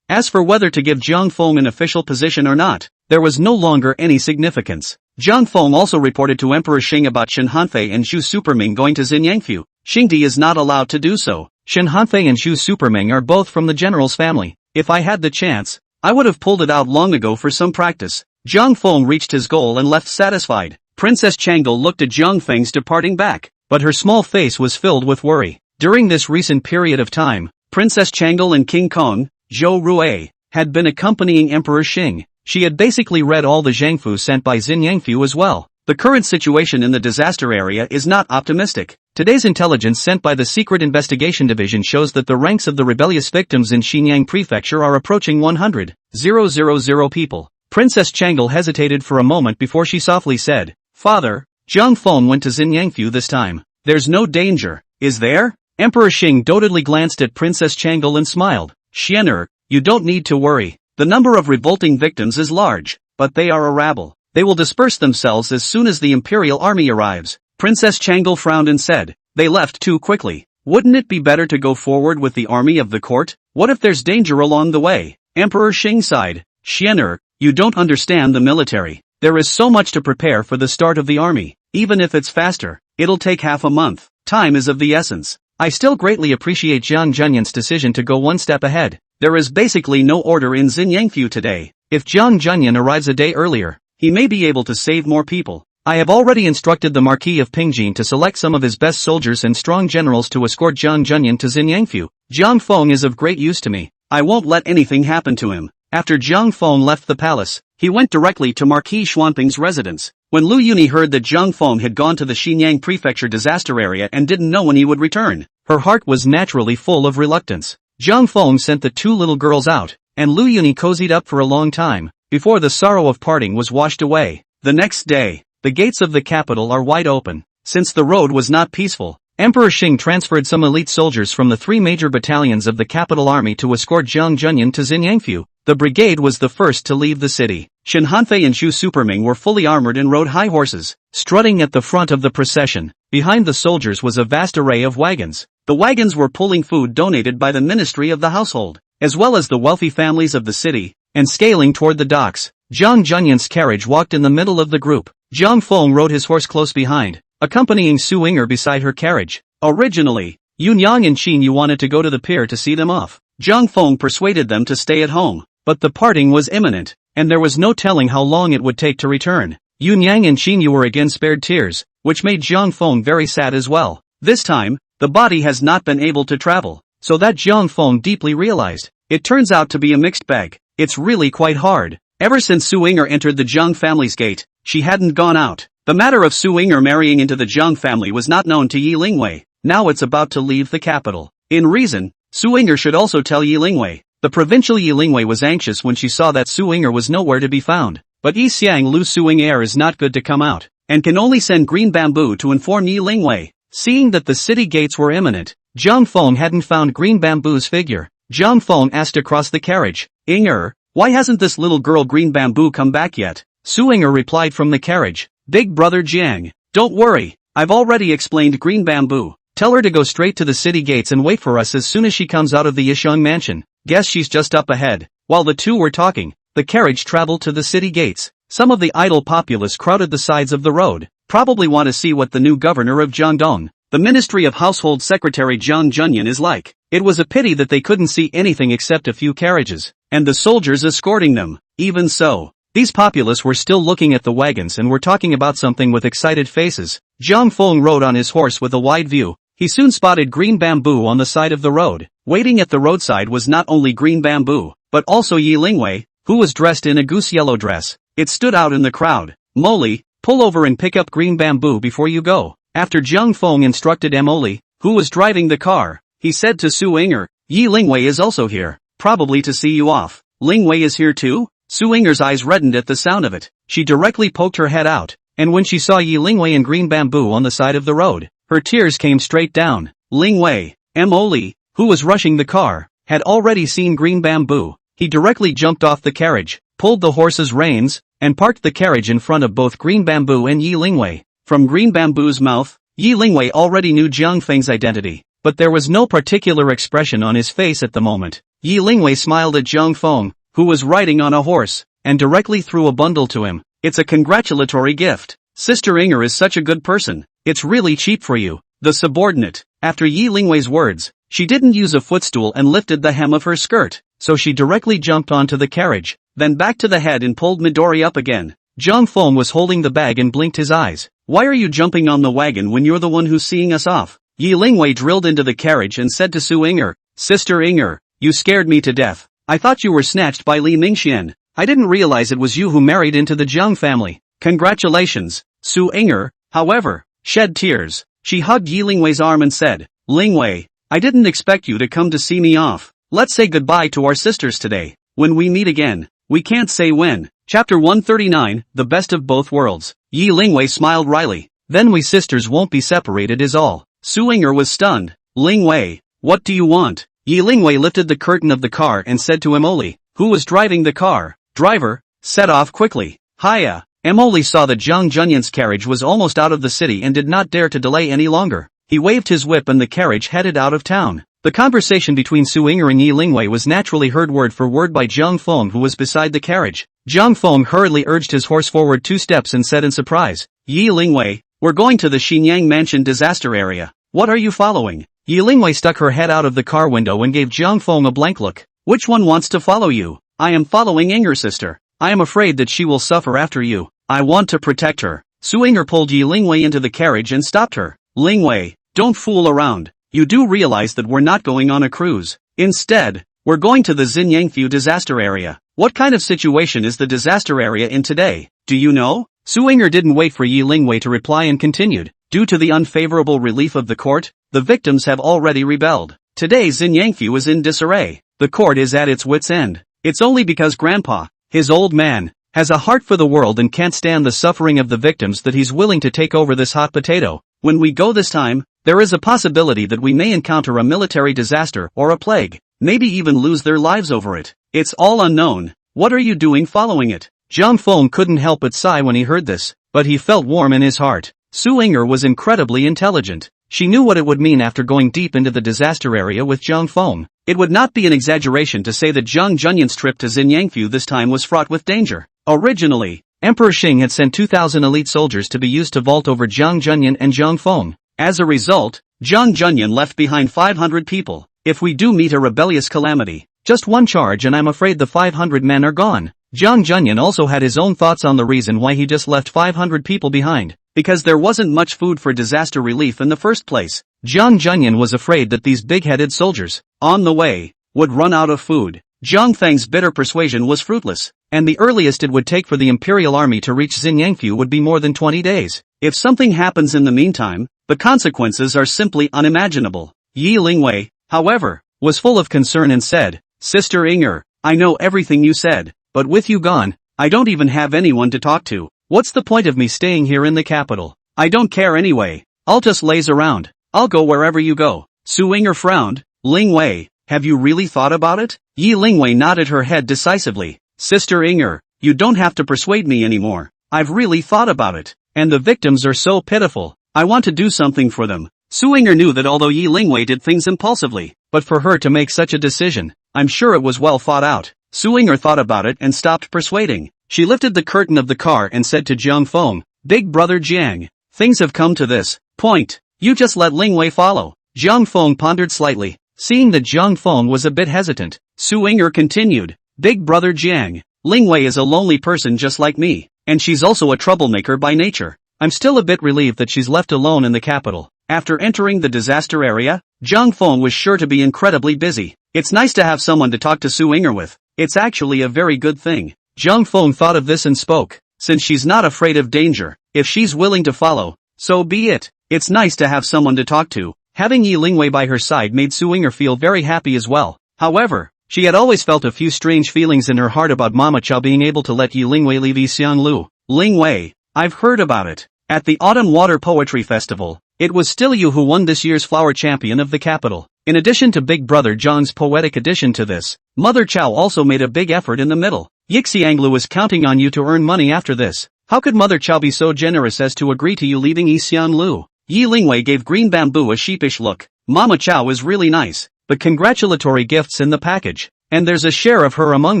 As for whether to give Zhang Feng an official position or not, there was no longer any significance. Zhang Feng also reported to Emperor Xing about Shen Hanfei and Zhu Superming going to Xinyangfu. Xingdi is not allowed to do so. Shen Hanfei and Zhu Superming are both from the general's family. If I had the chance, I would have pulled it out long ago for some practice. Zhang Feng reached his goal and left satisfied. Princess Chang'e looked at Zhang Feng's departing back, but her small face was filled with worry. During this recent period of time, Princess Chang'e and King Kong, Zhou Rui, had been accompanying Emperor Xing. She had basically read all the Zhangfu sent by Xinyangfu as well. The current situation in the disaster area is not optimistic. Today's intelligence sent by the Secret Investigation Division shows that the ranks of the rebellious victims in Xinyang Prefecture are approaching 100,000 people. Princess Chang'e hesitated for a moment before she softly said, Father, Zhang Feng went to Xinyangfu this time. There's no danger, is there? Emperor Xing dotedly glanced at Princess Chang'e and smiled. Xianer, you don't need to worry. The number of revolting victims is large, but they are a rabble. They will disperse themselves as soon as the imperial army arrives. Princess Chang'e frowned and said, they left too quickly. Wouldn't it be better to go forward with the army of the court? What if there's danger along the way? Emperor Xing sighed. Xianer, you don't understand the military. There is so much to prepare for the start of the army. Even if it's faster, it'll take half a month. Time is of the essence. I still greatly appreciate Jiang Junyan's decision to go one step ahead. There is basically no order in Xinyangfu today. If Jiang Junyan arrives a day earlier, he may be able to save more people. I have already instructed the Marquis of Pingjin to select some of his best soldiers and strong generals to escort Jiang Junyan to Xinyangfu. Jiang Feng is of great use to me. I won't let anything happen to him. After Jiang Feng left the palace, he went directly to Marquis Xuanping's residence. When Lu Yuni heard that Jiang Feng had gone to the Xinyang prefecture disaster area and didn't know when he would return, her heart was naturally full of reluctance. Jiang Feng sent the two little girls out, and Lu Yuni cozied up for a long time, before the sorrow of parting was washed away. The next day, the gates of the capital are wide open. Since the road was not peaceful, Emperor Xing transferred some elite soldiers from the three major battalions of the capital army to escort Jiang Junyan to Xinyangfu. The brigade was the first to leave the city. Shen Hanfei and Xu Superming were fully armored and rode high horses, strutting at the front of the procession. Behind the soldiers was a vast array of wagons. The wagons were pulling food donated by the Ministry of the Household, as well as the wealthy families of the city, and scaling toward the docks. Jiang Junyan's carriage walked in the middle of the group. Jiang Feng rode his horse close behind, accompanying Su Yinger beside her carriage. Originally, Yun Yang and Qin Yu wanted to go to the pier to see them off. Jiang Feng persuaded them to stay at home, but the parting was imminent, and there was no telling how long it would take to return. Yun Yang and Qin Yu were again spared tears, which made Jiang Feng very sad as well. This time, the body has not been able to travel, so that Jiang Feng deeply realized. It turns out to be a mixed bag. It's really quite hard. Ever since Su Yinger entered the Jiang family's gate, she hadn't gone out. The matter of Su Yinger marrying into the Jiang family was not known to Yi Lingwei. Now it's about to leave the capital. In reason, Su Yinger should also tell Yi Lingwei. The provincial Yi Lingwei was anxious when she saw that Su Yinger was nowhere to be found. But Yi Xiang Lu Su Yinger is not good to come out, and can only send Green Bamboo to inform Yi Lingwei. Seeing that the city gates were imminent, Jiang Feng hadn't found Green Bamboo's figure. Jiang Feng asked across the carriage, "Yinger, why hasn't this little girl Green Bamboo come back yet?" Su Yinger replied from the carriage, "Big brother Jiang, don't worry, I've already explained Green Bamboo. Tell her to go straight to the city gates and wait for us as soon as she comes out of the Yisheng mansion. Guess she's just up ahead." While the two were talking, the carriage traveled to the city gates. Some of the idle populace crowded the sides of the road, probably want to see what the new governor of Jiangdong, the Ministry of Household Secretary Jiang Junyan, is like. It was a pity that they couldn't see anything except a few carriages, and the soldiers escorting them. Even so, these populace were still looking at the wagons and were talking about something with excited faces. Jiang Feng rode on his horse with a wide view. He soon spotted Green Bamboo on the side of the road. Waiting at the roadside was not only Green Bamboo, but also Yi Lingwei, who was dressed in a goose yellow dress. It stood out in the crowd. "Molly, pull over and pick up Green Bamboo before you go." After Jiang Feng instructed Molly, who was driving the car, he said to Su Yinger, "Yi Lingwei is also here, probably to see you off." "Lingwei is here too?" Su Yinger's eyes reddened at the sound of it. She directly poked her head out, and when she saw Yi Lingwei and Green Bamboo on the side of the road, her tears came straight down. Lingwei, Molly, who was rushing the car, had already seen Green Bamboo. He directly jumped off the carriage, pulled the horse's reins, and parked the carriage in front of both Green Bamboo and Yi Lingwei. From Green Bamboo's mouth, Yi Lingwei already knew Jiang Feng's identity, but there was no particular expression on his face at the moment. Yi Lingwei smiled at Jiang Feng, who was riding on a horse, and directly threw a bundle to him. "It's a congratulatory gift. Sister Yinger is such a good person. It's really cheap for you." The subordinate, after Yi Lingwei's words, she didn't use a footstool and lifted the hem of her skirt, so she directly jumped onto the carriage, then back to the head and pulled Midori up again. Jiang Feng was holding the bag and blinked his eyes. "Why are you jumping on the wagon when you're the one who's seeing us off?" Yi Lingwei drilled into the carriage and said to Su Yinger, "Sister Yinger, you scared me to death. I thought you were snatched by Li Mingxian. I didn't realize it was you who married into the Jiang family. Congratulations." Su Yinger, however, shed tears. She hugged Yi Lingwei's arm and said, "Lingwei, I didn't expect you to come to see me off. Let's say goodbye to our sisters today. When we meet again, we can't say when." Chapter 139, The Best of Both Worlds. Yi Lingwei smiled wryly. "Then we sisters won't be separated is all." Su Yinger was stunned. "Lingwei, what do you want?" Yi Lingwei lifted the curtain of the car and said to Emoli, who was driving the car, "Driver, set off quickly." "Hiya." Emoli saw that Jiang Junyan's carriage was almost out of the city and did not dare to delay any longer. He waved his whip and the carriage headed out of town. The conversation between Su Ying'er and Yi Lingwei was naturally heard word for word by Zhang Feng, who was beside the carriage. Zhang Feng hurriedly urged his horse forward 2 steps and said in surprise, "Yi Lingwei, we're going to the Xinyang Mansion disaster area. What are you following?" Yi Lingwei stuck her head out of the car window and gave Zhang Feng a blank look. "Which one wants to follow you?" "I am following Ying'er's sister. I am afraid that she will suffer after you. I want to protect her." Su Ying'er pulled Yi Lingwei into the carriage and stopped her. "Lingwei, don't fool around. You do realize that we're not going on a cruise. Instead, we're going to the Xinyangfu disaster area. What kind of situation is the disaster area in today? Do you know?" Su Ying'er didn't wait for Yi Lingwei to reply and continued. "Due to the unfavorable relief of the court, the victims have already rebelled. Today Xinyangfu is in disarray. The court is at its wit's end. It's only because Grandpa, his old man, has a heart for the world and can't stand the suffering of the victims that he's willing to take over this hot potato. When we go this time, there is a possibility that we may encounter a military disaster or a plague, maybe even lose their lives over it. It's all unknown. What are you doing following it?" Zhang Feng couldn't help but sigh when he heard this, but he felt warm in his heart. Su Ying'er was incredibly intelligent. She knew what it would mean after going deep into the disaster area with Zhang Feng. It would not be an exaggeration to say that Zhang Junyan's trip to Xinyangfu this time was fraught with danger. Originally, Emperor Xing had sent 2,000 elite soldiers to be used to vault over Zhang Junyan and Zhang Feng. As a result, Zhang Junyan left behind 500 people. "If we do meet a rebellious calamity, just one charge and I'm afraid the 500 men are gone." Zhang Junyan also had his own thoughts on the reason why he just left 500 people behind. Because there wasn't much food for disaster relief in the first place. Zhang Junyan was afraid that these big-headed soldiers, on the way, would run out of food. Zhang Feng's bitter persuasion was fruitless, and the earliest it would take for the imperial army to reach Xinyangfu would be more than 20 days. If something happens in the meantime, the consequences are simply unimaginable. Yi Lingwei, however, was full of concern and said, "Sister Ying'er, I know everything you said, but with you gone, I don't even have anyone to talk to. What's the point of me staying here in the capital? I don't care anyway. I'll just laze around. I'll go wherever you go." Su Ying'er frowned. "Lingwei, have you really thought about it?" Yi Lingwei nodded her head decisively. "Sister Ying'er, you don't have to persuade me anymore. I've really thought about it, and the victims are so pitiful. I want to do something for them." Su Ying'er knew that although Yi Lingwei did things impulsively, but for her to make such a decision, I'm sure it was well thought out. Su Ying'er thought about it and stopped persuading. She lifted the curtain of the car and said to Zhang Feng, "Big brother Jiang, things have come to this point. You just let Lingwei follow." Zhang Feng pondered slightly. Seeing that Zhang Feng was a bit hesitant, Su Ying'er continued, "Big brother Jiang, Lingwei is a lonely person just like me, and she's also a troublemaker by nature. I'm still a bit relieved that she's left alone in the capital." After entering the disaster area, Zhang Feng was sure to be incredibly busy. It's nice to have someone to talk to Su Ying'er with. It's actually a very good thing. Zhang Feng thought of this and spoke. Since she's not afraid of danger, if she's willing to follow, so be it. It's nice to have someone to talk to. Having Yi Lingwei by her side made Su Ying'er feel very happy as well. However, she had always felt a few strange feelings in her heart about Mama Chow being able to let Yi Lingwei leave Yixianglu. "Lingwei, I've heard about it. At the Autumn Water Poetry Festival, it was still you who won this year's Flower Champion of the capital. In addition to Big Brother Zhang's poetic addition to this, Mother Chow also made a big effort in the middle. Yixianglu is counting on you to earn money after this. How could Mother Chow be so generous as to agree to you leaving Yixianglu?" Yi Lingwei gave Green Bamboo a sheepish look. "Mama Chow is really nice, but congratulatory gifts in the package, and there's a share of her among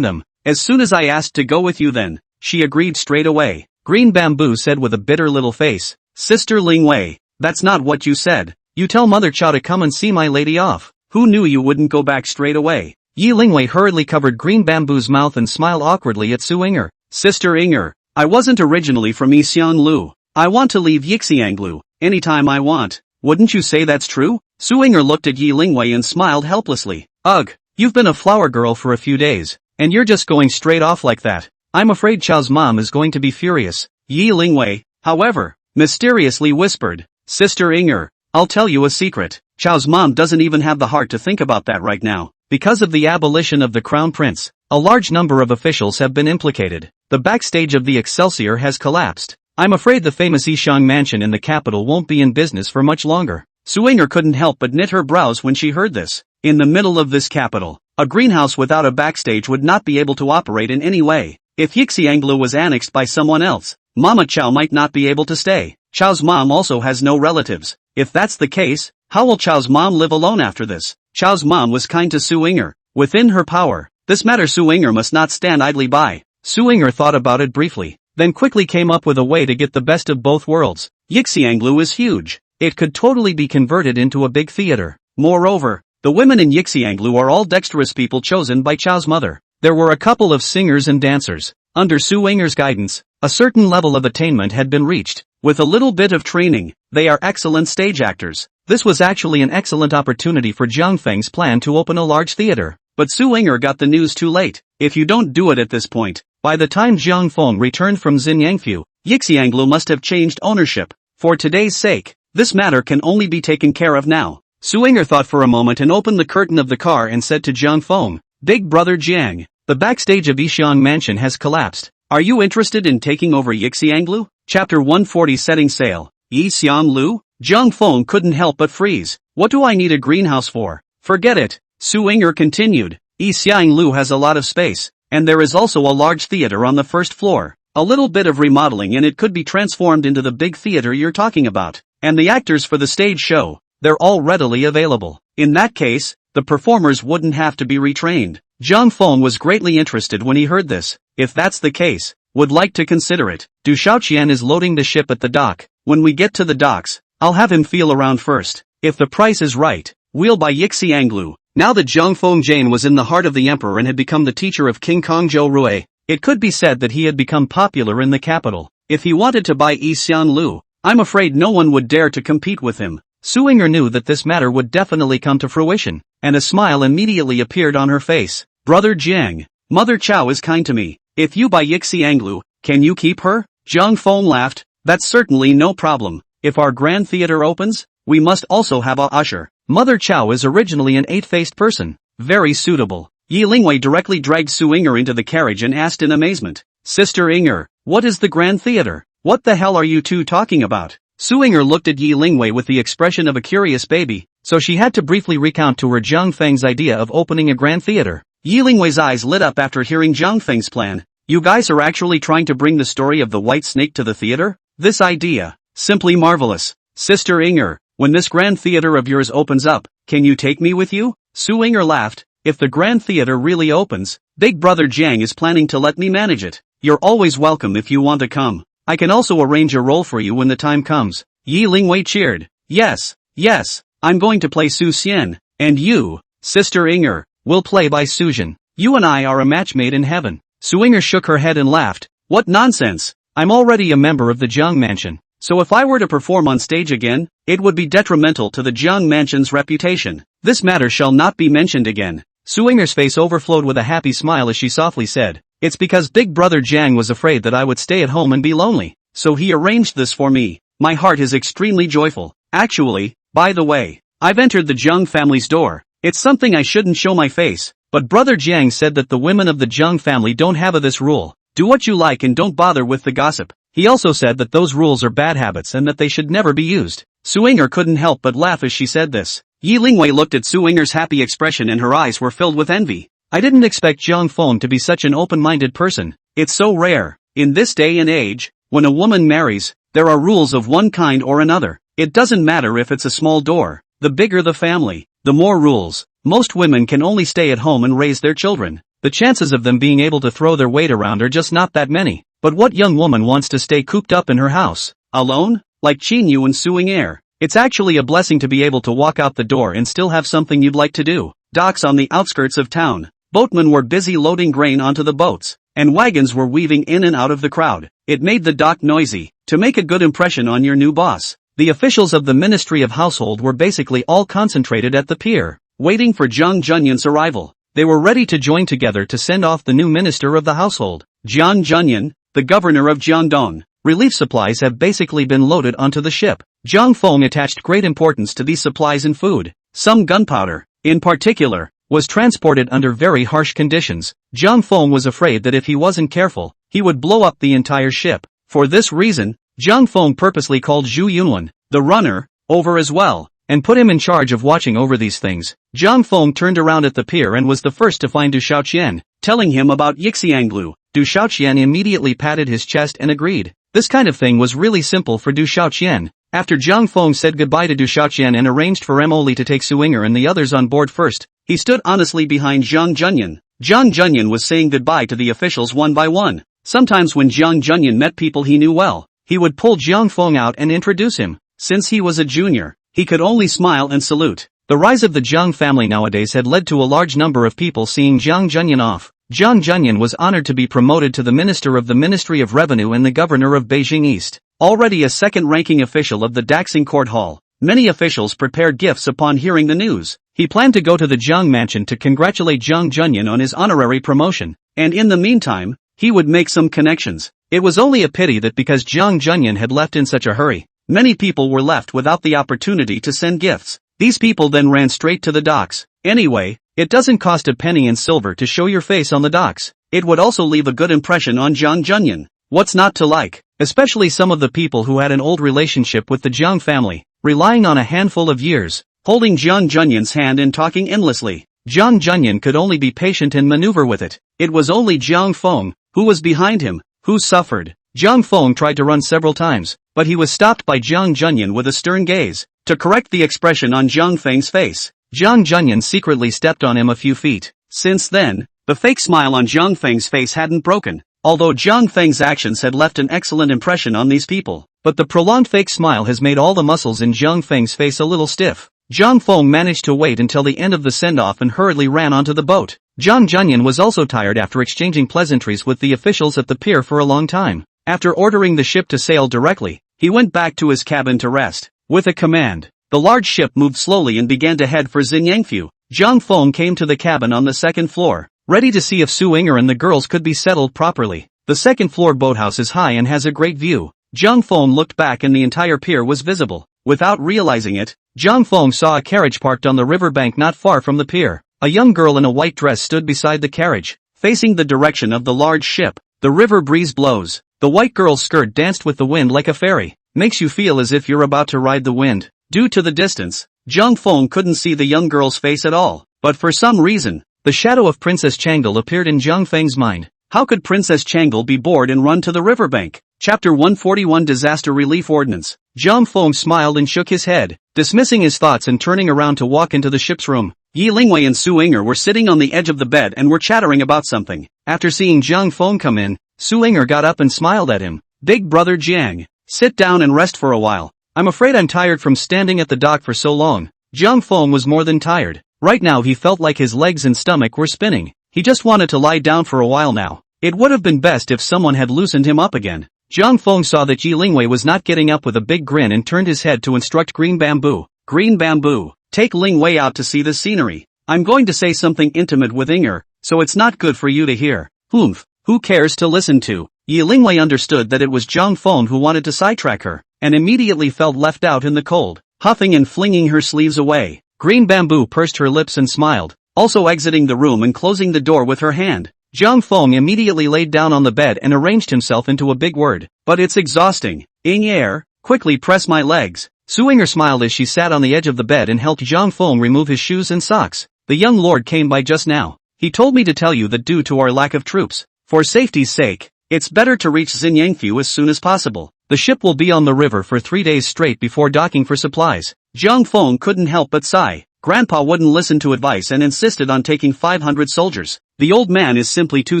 them. As soon as I asked to go with you then, she agreed straight away." Green Bamboo said with a bitter little face, "Sister Lingwei, that's not what you said. You tell Mother Chow to come and see my lady off. Who knew you wouldn't go back straight away?" Yi Lingwei hurriedly covered Green Bamboo's mouth and smiled awkwardly at Su Ying'er. "Sister Ying'er, I wasn't originally from Yixianglu. I want to leave Yixianglu anytime I want. Wouldn't you say that's true?" Su Ying'er looked at Yi Lingwei and smiled helplessly. "Ugh, you've been a flower girl for a few days, and you're just going straight off like that. I'm afraid Chow's mom is going to be furious." Yi Lingwei, however, mysteriously whispered, "Sister Ying'er, I'll tell you a secret. Chow's mom doesn't even have the heart to think about that right now. Because of the abolition of the crown prince, a large number of officials have been implicated. The backstage of the Excelsior has collapsed. I'm afraid the famous Yishang mansion in the capital won't be in business for much longer." Su Ying'er couldn't help but knit her brows when she heard this. In the middle of this capital, a greenhouse without a backstage would not be able to operate in any way. If Yixianglu was annexed by someone else, Mama Chow might not be able to stay. Chow's mom also has no relatives. If that's the case, how will Chow's mom live alone after this? Chao's mom was kind to Su Ying'er. Within her power, this matter Su Ying'er must not stand idly by. Su Ying'er thought about it briefly, then quickly came up with a way to get the best of both worlds. Yixianglu is huge. It could totally be converted into a big theater. Moreover, the women in Yixianglu are all dexterous people chosen by Chao's mother. There were a couple of singers and dancers. Under Su Ying'er's guidance, a certain level of attainment had been reached. With a little bit of training, they are excellent stage actors. This was actually an excellent opportunity for Jiang Feng's plan to open a large theater. But Su Ying'er got the news too late. If you don't do it at this point, by the time Jiang Feng returned from Xinyangfu, Yixianglu must have changed ownership. For today's sake, this matter can only be taken care of now. Su Ying'er thought for a moment and opened the curtain of the car and said to Jiang Feng, "Big brother Jiang, the backstage of Yixiang Mansion has collapsed. Are you interested in taking over Yixianglu?" Chapter 140 Setting Sail. Yixianglu? Jiang Feng couldn't help but freeze. What do I need a greenhouse for? Forget it. Su Ying'er continued. Yixianglu has a lot of space, and there is also a large theater on the first floor. A little bit of remodeling and it could be transformed into the big theater you're talking about. And the actors for the stage show, they're all readily available. In that case, the performers wouldn't have to be retrained. Jiang Feng was greatly interested when he heard this. If that's the case, would like to consider it. Du Shaoqian is loading the ship at the dock. When we get to the docks, I'll have him feel around first. If the price is right, we'll buy Yixianglu. Now that Jiang Feng was in the heart of the emperor and had become the teacher of King Kongzhou Rui, it could be said that he had become popular in the capital. If he wanted to buy Yixianglu, I'm afraid no one would dare to compete with him. Su Ying'er knew that this matter would definitely come to fruition, and a smile immediately appeared on her face. Brother Jiang, Mother Chao is kind to me. If you buy Yixianglu, can you keep her? Jiang Feng laughed. That's certainly no problem. If our grand theater opens, we must also have a usher. Mother Chao is originally an eight-faced person. Very suitable. Yi Lingwei directly dragged Su Ying'er into the carriage and asked in amazement, "Sister Ying'er, what is the grand theater? What the hell are you two talking about?" Su Ying'er looked at Yi Lingwei with the expression of a curious baby, so she had to briefly recount to her Jiang Feng's idea of opening a grand theater. Yi Lingwei's eyes lit up after hearing Jiang Feng's plan. You guys are actually trying to bring the story of the white snake to the theater? This idea, simply marvelous. Sister Ying'er, when this grand theater of yours opens up, can you take me with you? Su Ying'er laughed. If the grand theater really opens, Big Brother Jiang is planning to let me manage it. You're always welcome if you want to come. I can also arrange a role for you when the time comes. Yi Lingwei cheered. Yes, I'm going to play Su Xian, and you, Sister Ying'er, will play by Suzhen. You and I are a match made in heaven. Su Ying'er shook her head and laughed. What nonsense! I'm already a member of the Jiang Mansion, so if I were to perform on stage again, it would be detrimental to the Jiang Mansion's reputation. This matter shall not be mentioned again. Su Ying'er's face overflowed with a happy smile as she softly said, "It's because Big Brother Jiang was afraid that I would stay at home and be lonely, so he arranged this for me. My heart is extremely joyful. Actually, by the way, I've entered the Jiang family's door. It's something I shouldn't show my face, but Brother Jiang said that the women of the Jiang family don't have this rule. Do what you like and don't bother with the gossip. He also said that those rules are bad habits and that they should never be used." Su Ying'er couldn't help but laugh as she said this. Yi Lingwei looked at Su Ying'er's happy expression and her eyes were filled with envy. I didn't expect Jiang Feng to be such an open-minded person. It's so rare. In this day and age, when a woman marries, there are rules of one kind or another. It doesn't matter if it's a small door. The bigger the family, the more rules. Most women can only stay at home and raise their children. The chances of them being able to throw their weight around are just not that many. But what young woman wants to stay cooped up in her house, alone? Like Qin Yu and Su Ying'er. It's actually a blessing to be able to walk out the door and still have something you'd like to do. Docks on the outskirts of town. Boatmen were busy loading grain onto the boats, and wagons were weaving in and out of the crowd. It made the dock noisy. To make a good impression on your new boss, the officials of the Ministry of Household were basically all concentrated at the pier, waiting for Jiang Junyan's arrival. They were ready to join together to send off the new minister of the household. Jiang Junyan, the governor of Jiangdong. Relief supplies have basically been loaded onto the ship. Jiang Feng attached great importance to these supplies and food. Some gunpowder, in particular, was transported under very harsh conditions. Jiang Feng was afraid that if he wasn't careful, he would blow up the entire ship. For this reason, Jiang Feng purposely called Zhu Yunwen, the runner, over as well, and put him in charge of watching over these things. Jiang Feng turned around at the pier and was the first to find Du Shaoqian, telling him about Yixianglu. Du Shaoqian immediately patted his chest and agreed. This kind of thing was really simple for Du Shaoqian. After Zhang Feng said goodbye to Du Shaoqian and arranged for Emily to take Suinger and the others on board first, he stood honestly behind Zhang Junyan. Zhang Junyan was saying goodbye to the officials one by one. Sometimes when Zhang Junyan met people he knew well, he would pull Zhang Feng out and introduce him. Since he was a junior, he could only smile and salute. The rise of the Zhang family nowadays had led to a large number of people seeing Zhang Junyan off. Zhang Junyan was honored to be promoted to the Minister of the Ministry of Revenue and the Governor of Beijing East. Already a second-ranking official of the Daxing Court Hall, many officials prepared gifts upon hearing the news. He planned to go to the Zhang mansion to congratulate Zhang Junyan on his honorary promotion, and in the meantime, he would make some connections. It was only a pity that because Zhang Junyan had left in such a hurry, many people were left without the opportunity to send gifts. These people then ran straight to the docks. Anyway, it doesn't cost a penny in silver to show your face on the docks. It would also leave a good impression on Zhang Junyan. What's not to like? Especially some of the people who had an old relationship with the Zhang family, relying on a handful of years, holding Zhang Junyan's hand and talking endlessly. Zhang Junyan could only be patient and maneuver with it. It was only Zhang Feng, who was behind him, who suffered. Zhang Feng tried to run several times, but he was stopped by Zhang Junyan with a stern gaze. To correct the expression on Zhang Feng's face, Zhang Junyan secretly stepped on him a few feet. Since then, the fake smile on Zhang Feng's face hadn't broken, although Zhang Feng's actions had left an excellent impression on these people. But the prolonged fake smile has made all the muscles in Zhang Feng's face a little stiff. Zhang Feng managed to wait until the end of the send-off and hurriedly ran onto the boat. Zhang Junyan was also tired after exchanging pleasantries with the officials at the pier for a long time. After ordering the ship to sail directly, he went back to his cabin to rest. With a command, the large ship moved slowly and began to head for Xinyangfu. Zhang Feng came to the cabin on the second floor, ready to see if Su Inger and the girls could be settled properly. The second floor boathouse is high and has a great view. Zhang Feng looked back and the entire pier was visible. Without realizing it, Zhang Feng saw a carriage parked on the riverbank not far from the pier. A young girl in a white dress stood beside the carriage, facing the direction of the large ship. The river breeze blows. The white girl's skirt danced with the wind like a fairy. Makes you feel as if you're about to ride the wind. Due to the distance, Zhang Feng couldn't see the young girl's face at all. But for some reason, the shadow of Princess Changle appeared in Zhang Feng's mind. How could Princess Changle be bored and run to the riverbank? Chapter 141 Disaster Relief Ordnance. Zhang Feng smiled and shook his head, dismissing his thoughts and turning around to walk into the ship's room. Yi Lingwei and Su Inger were sitting on the edge of the bed and were chattering about something. After seeing Zhang Feng come in, Su Inger got up and smiled at him. Big brother Jiang, sit down and rest for a while. I'm afraid I'm tired from standing at the dock for so long. Zhang Feng was more than tired. Right now he felt like his legs and stomach were spinning. He just wanted to lie down for a while now. It would have been best if someone had loosened him up again. Zhang Feng saw that Yi Lingwei was not getting up with a big grin and turned his head to instruct Green Bamboo. Green Bamboo, take Lingwei out to see the scenery. I'm going to say something intimate with Inger, so it's not good for you to hear. Humph, who cares to listen to? Yi Lingwei understood that it was Zhang Feng who wanted to sidetrack her, and immediately felt left out in the cold, huffing and flinging her sleeves away. Green Bamboo pursed her lips and smiled, also exiting the room and closing the door with her hand. Zhang Feng immediately laid down on the bed and arranged himself into a big word. But it's exhausting. Inger, quickly press my legs. Su Inger smiled as she sat on the edge of the bed and helped Zhang Feng remove his shoes and socks. The young lord came by just now. He told me to tell you that due to our lack of troops, for safety's sake, it's better to reach Xinyangfu as soon as possible. The ship will be on the river for 3 days straight before docking for supplies. Zhang Feng couldn't help but sigh. Grandpa wouldn't listen to advice and insisted on taking 500 soldiers. The old man is simply too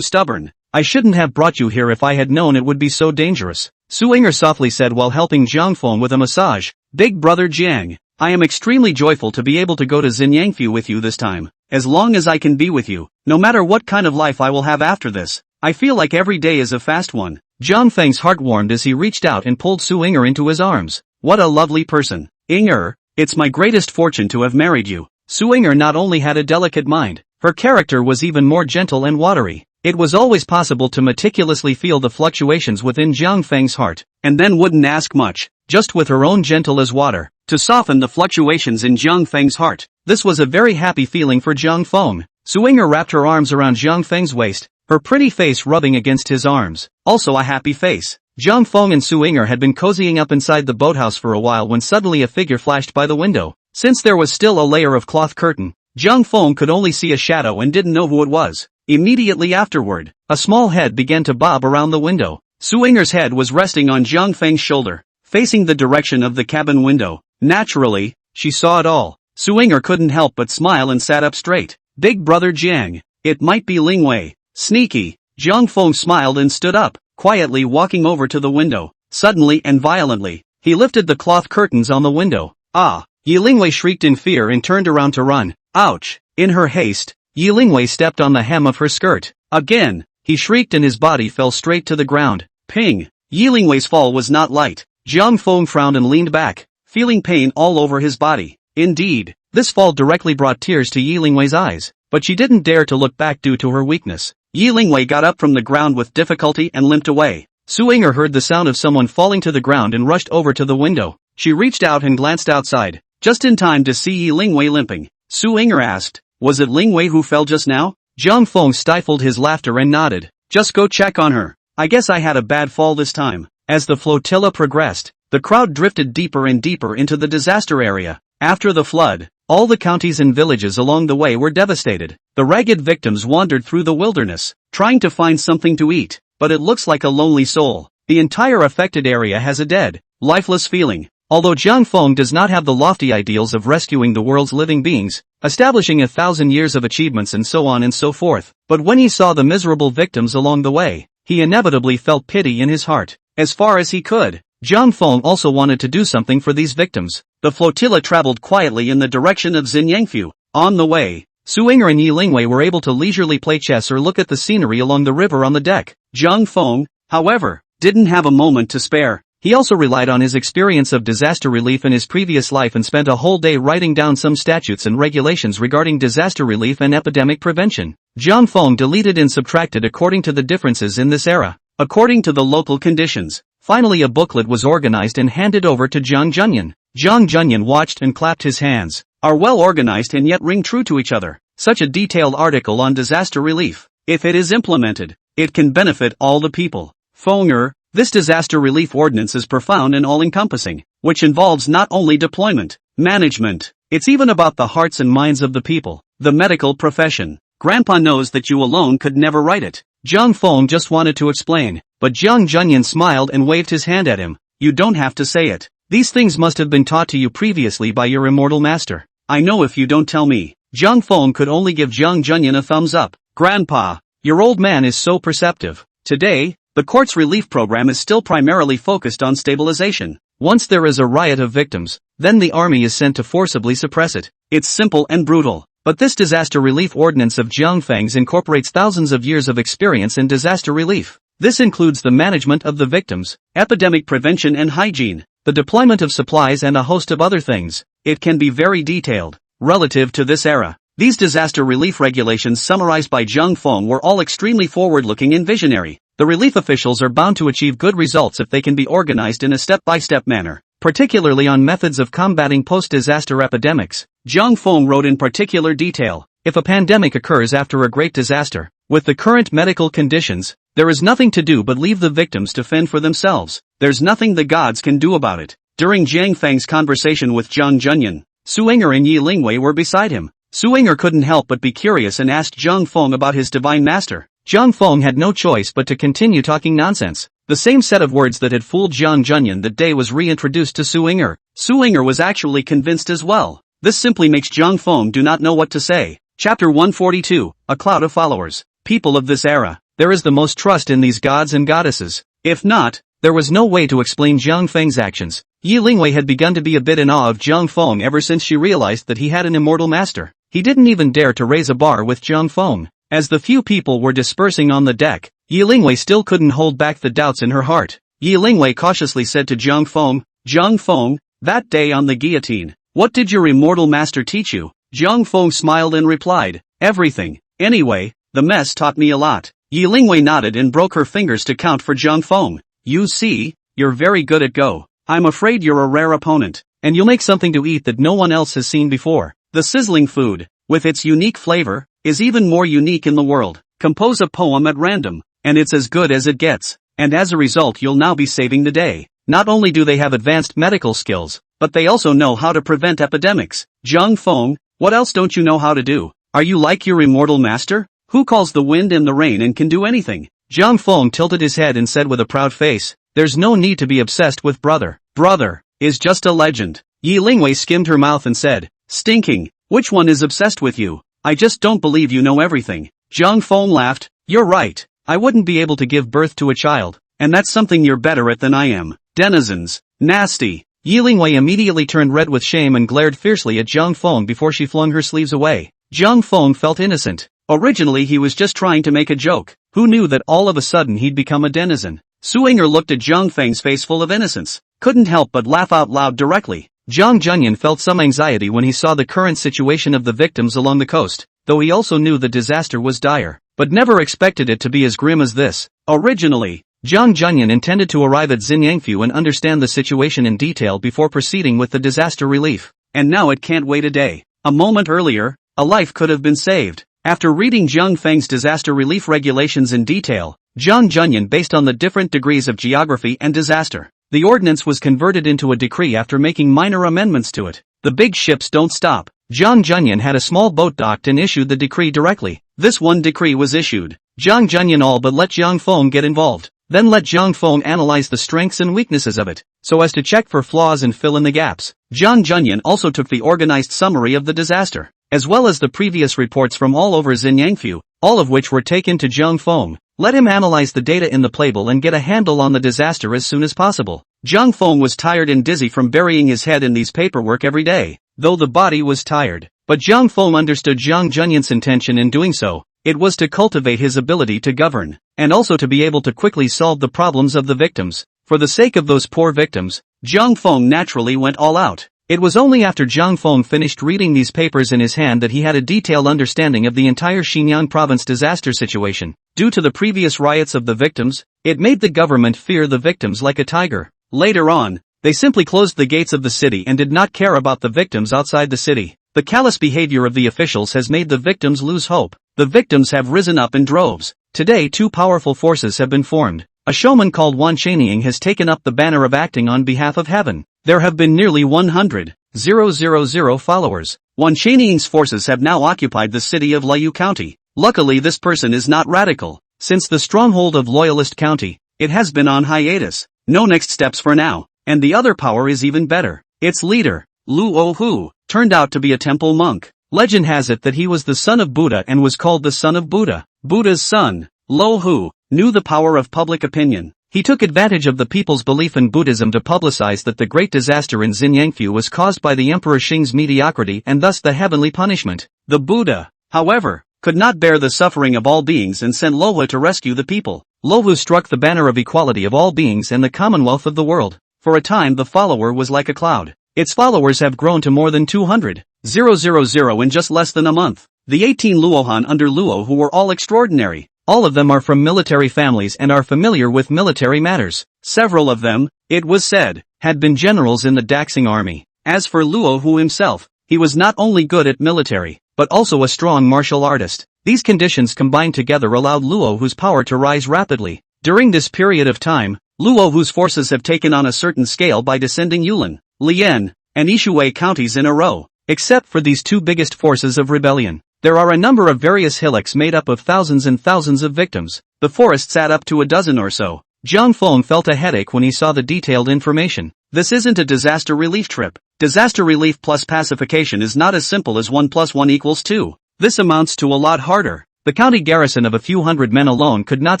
stubborn. I shouldn't have brought you here if I had known it would be so dangerous. Su Inger softly said while helping Zhang Feng with a massage. Big brother Jiang, I am extremely joyful to be able to go to Xinyangfu with you this time. As long as I can be with you, no matter what kind of life I will have after this, I feel like every day is a fast one. Zhang Feng's heart warmed as he reached out and pulled Su Inger into his arms. What a lovely person. Inger, it's my greatest fortune to have married you. Su Inger not only had a delicate mind, her character was even more gentle and watery. It was always possible to meticulously feel the fluctuations within Zhang Feng's heart, and then wouldn't ask much, just with her own gentle as water, to soften the fluctuations in Zhang Feng's heart. This was a very happy feeling for Zhang Feng. Su Inger wrapped her arms around Zhang Feng's waist, her pretty face rubbing against his arms. Also a happy face. Zhang Feng and Su Inger had been cozying up inside the boathouse for a while when suddenly a figure flashed by the window. Since there was still a layer of cloth curtain, Zhang Feng could only see a shadow and didn't know who it was. Immediately afterward, a small head began to bob around the window. Su Inger's head was resting on Zhang Feng's shoulder. facing the direction of the cabin window. Naturally, she saw it all. Suinger couldn't help but smile and sat up straight. Big brother Jiang. It might be Lingwei. Sneaky. Jiang Feng smiled and stood up, quietly walking over to the window. Suddenly and violently, he lifted the cloth curtains on the window. Ah! Yi Lingwei shrieked in fear and turned around to run. Ouch! In her haste, Yi Lingwei stepped on the hem of her skirt. Again, he shrieked and his body fell straight to the ground. Ping! Yi Lingwei's fall was not light. Jiang Feng frowned and leaned back, feeling pain all over his body. Indeed, this fall directly brought tears to Yi Lingwei's eyes, but she didn't dare to look back due to her weakness. Yi Lingwei got up from the ground with difficulty and limped away. Suinger heard the sound of someone falling to the ground and rushed over to the window. She reached out and glanced outside, just in time to see Yi Lingwei limping. Suinger asked, "Was it Lingwei who fell just now?" Jiang Feng stifled his laughter and nodded. "Just go check on her. I guess I had a bad fall this time." As the flotilla progressed, the crowd drifted deeper and deeper into the disaster area. After the flood, all the counties and villages along the way were devastated. The ragged victims wandered through the wilderness, trying to find something to eat, but it looks like a lonely soul. The entire affected area has a dead, lifeless feeling. Although Jiang Feng does not have the lofty ideals of rescuing the world's living beings, establishing 1,000 years of achievements and so on and so forth, but when he saw the miserable victims along the way, he inevitably felt pity in his heart. As far as he could, Jiang Feng also wanted to do something for these victims. The flotilla traveled quietly in the direction of Xinyangfu. On the way, Suinger and Yi Lingwei were able to leisurely play chess or look at the scenery along the river on the deck. Jiang Feng, however, didn't have a moment to spare. He also relied on his experience of disaster relief in his previous life and spent a whole day writing down some statutes and regulations regarding disaster relief and epidemic prevention. Jiang Feng deleted and subtracted according to the differences in this era, according to the local conditions. Finally a booklet was organized and handed over to Zhang Junyan. Zhang Junyan watched and clapped his hands. Are well organized and yet ring true to each other. Such a detailed article on disaster relief. If it is implemented, it can benefit all the people. Fenger, this disaster relief ordinance is profound and all-encompassing, which involves not only deployment, management, it's even about the hearts and minds of the people. The medical profession. Grandpa knows that you alone could never write it. Jiang Feng just wanted to explain, but Zhang Junyan smiled and waved his hand at him. You don't have to say it. These things must have been taught to you previously by your immortal master. I know if you don't tell me. Jiang Feng could only give Zhang Junyan a thumbs up. Grandpa, your old man is so perceptive. Today, the court's relief program is still primarily focused on stabilization. Once there is a riot of victims, then the army is sent to forcibly suppress it. It's simple and brutal. But this disaster relief ordinance of Jiang Feng's incorporates thousands of years of experience in disaster relief. This includes the management of the victims, epidemic prevention and hygiene, the deployment of supplies and a host of other things. It can be very detailed. Relative to this era, these disaster relief regulations summarized by Jiang Feng were all extremely forward-looking and visionary. The relief officials are bound to achieve good results if they can be organized in a step-by-step manner, particularly on methods of combating post-disaster epidemics. Jiang Feng wrote in particular detail, if a pandemic occurs after a great disaster, with the current medical conditions, there is nothing to do but leave the victims to fend for themselves. There's nothing the gods can do about it. During Jiang Feng's conversation with Zhang Junyan, Suinger and Yi Lingwei were beside him. Suinger couldn't help but be curious and asked Jiang Feng about his divine master. Jiang Feng had no choice but to continue talking nonsense. The same set of words that had fooled Zhang Junyan that day was reintroduced to Suinger. Suinger was actually convinced as well. This simply makes Jiang Feng do not know what to say. Chapter 142, A Cloud of Followers. People of this era, there is the most trust in these gods and goddesses. If not, there was no way to explain Jiang Feng's actions. Yi Lingwei had begun to be a bit in awe of Jiang Feng ever since she realized that he had an immortal master. He didn't even dare to raise a bar with Jiang Feng. As the few people were dispersing on the deck, Yi Lingwei still couldn't hold back the doubts in her heart. Yi Lingwei cautiously said to Jiang Feng, that day on the guillotine, what did your immortal master teach you? Jiang Feng smiled and replied, everything. Anyway, the mess taught me a lot. Yi Lingwei nodded and broke her fingers to count for Jiang Feng. You see, you're very good at Go. I'm afraid you're a rare opponent, and you'll make something to eat that no one else has seen before. The sizzling food, with its unique flavor, is even more unique in the world. Compose a poem at random, and it's as good as it gets. And as a result you'll now be saving the day. Not only do they have advanced medical skills, but they also know how to prevent epidemics. Jiang Feng, what else don't you know how to do? Are you like your immortal master, who calls the wind and the rain and can do anything? Jiang Feng tilted his head and said with a proud face, there's no need to be obsessed with brother. brother, is just a legend. Yi Lingwei skimmed her mouth and said, stinking, which one is obsessed with you? I just don't believe you know everything. Zhang Feng laughed, you're right, I wouldn't be able to give birth to a child, and that's something you're better at than I am. Denizens, nasty. Yi Lingwei immediately turned red with shame and glared fiercely at Zhang Feng before she flung her sleeves away. Zhang Feng felt innocent. Originally he was just trying to make a joke. Who knew that all of a sudden he'd become a denizen? Su Yinger looked at Zhang Feng's face full of innocence. Couldn't help but laugh out loud directly. Zhang Junyan felt some anxiety when he saw the current situation of the victims along the coast, though he also knew the disaster was dire, but never expected it to be as grim as this. Originally, Zhang Junyan intended to arrive at Xinyangfu and understand the situation in detail before proceeding with the disaster relief. And now it can't wait a day. A moment earlier, a life could have been saved. After reading Zhang Feng's disaster relief regulations in detail, Zhang Junyan based on the different degrees of geography and disaster, the ordinance was converted into a decree after making minor amendments to it. The big ships don't stop. Zhang Junyan had a small boat docked and issued the decree directly. This one decree was issued. Zhang Junyan all but let Zhang Feng get involved. Then let Zhang Feng analyze the strengths and weaknesses of it, so as to check for flaws and fill in the gaps. Zhang Junyan also took the organized summary of the disaster, as well as the previous reports from all over Xinyangfu, all of which were taken to Zhang Feng. Let him analyze the data in the playbill and get a handle on the disaster as soon as possible. Zhang Feng was tired and dizzy from burying his head in these paperwork every day, though the body was tired. But Zhang Feng understood Zhang Junyan's intention in doing so. It was to cultivate his ability to govern, and also to be able to quickly solve the problems of the victims. For the sake of those poor victims, Zhang Feng naturally went all out. It was only after Zhang Feng finished reading these papers in his hand that he had a detailed understanding of the entire Xinjiang province disaster situation. Due to the previous riots of the victims, it made the government fear the victims like a tiger. Later on, they simply closed the gates of the city and did not care about the victims outside the city. The callous behavior of the officials has made the victims lose hope. The victims have risen up in droves. Today two powerful forces have been formed. A showman called Wan Chanying has taken up the banner of acting on behalf of heaven. There have been nearly 100,000 followers. Wan Chanying's forces have now occupied the city of Liu County. Luckily this person is not radical. Since the stronghold of Loyalist County, it has been on hiatus. No next steps for now. And the other power is even better. Its leader, Luo Hu, turned out to be a temple monk. Legend has it that he was the son of Buddha and was called the son of Buddha. Buddha's son, Luo Hu, knew the power of public opinion. He took advantage of the people's belief in Buddhism to publicize that the great disaster in Xinyangfu was caused by the Emperor Xing's mediocrity and thus the heavenly punishment. The Buddha, however, could not bear the suffering of all beings and sent Luo Hu to rescue the people. Luo Hu struck the banner of equality of all beings and the commonwealth of the world. For a time the follower was like a cloud. Its followers have grown to more than 200,000 in just less than a month. The 18 Luohan under Luo Hu were all extraordinary. All of them are from military families and are familiar with military matters. Several of them, it was said, had been generals in the Daxing army. As for Luo Hu himself, he was not only good at military, but also a strong martial artist. These conditions combined together allowed Luo Hu's power to rise rapidly. During this period of time, Luo Hu's forces have taken on a certain scale by descending Yulin, Lian, and Yishui counties in a row. Except for these two biggest forces of rebellion, there are a number of various hillocks made up of thousands and thousands of victims. The forests add up to a dozen or so. Zhang Feng felt a headache when he saw the detailed information. This isn't a disaster relief trip. Disaster relief plus pacification is not as simple as 1 + 1 = 2. This amounts to a lot harder. The county garrison of a few hundred men alone could not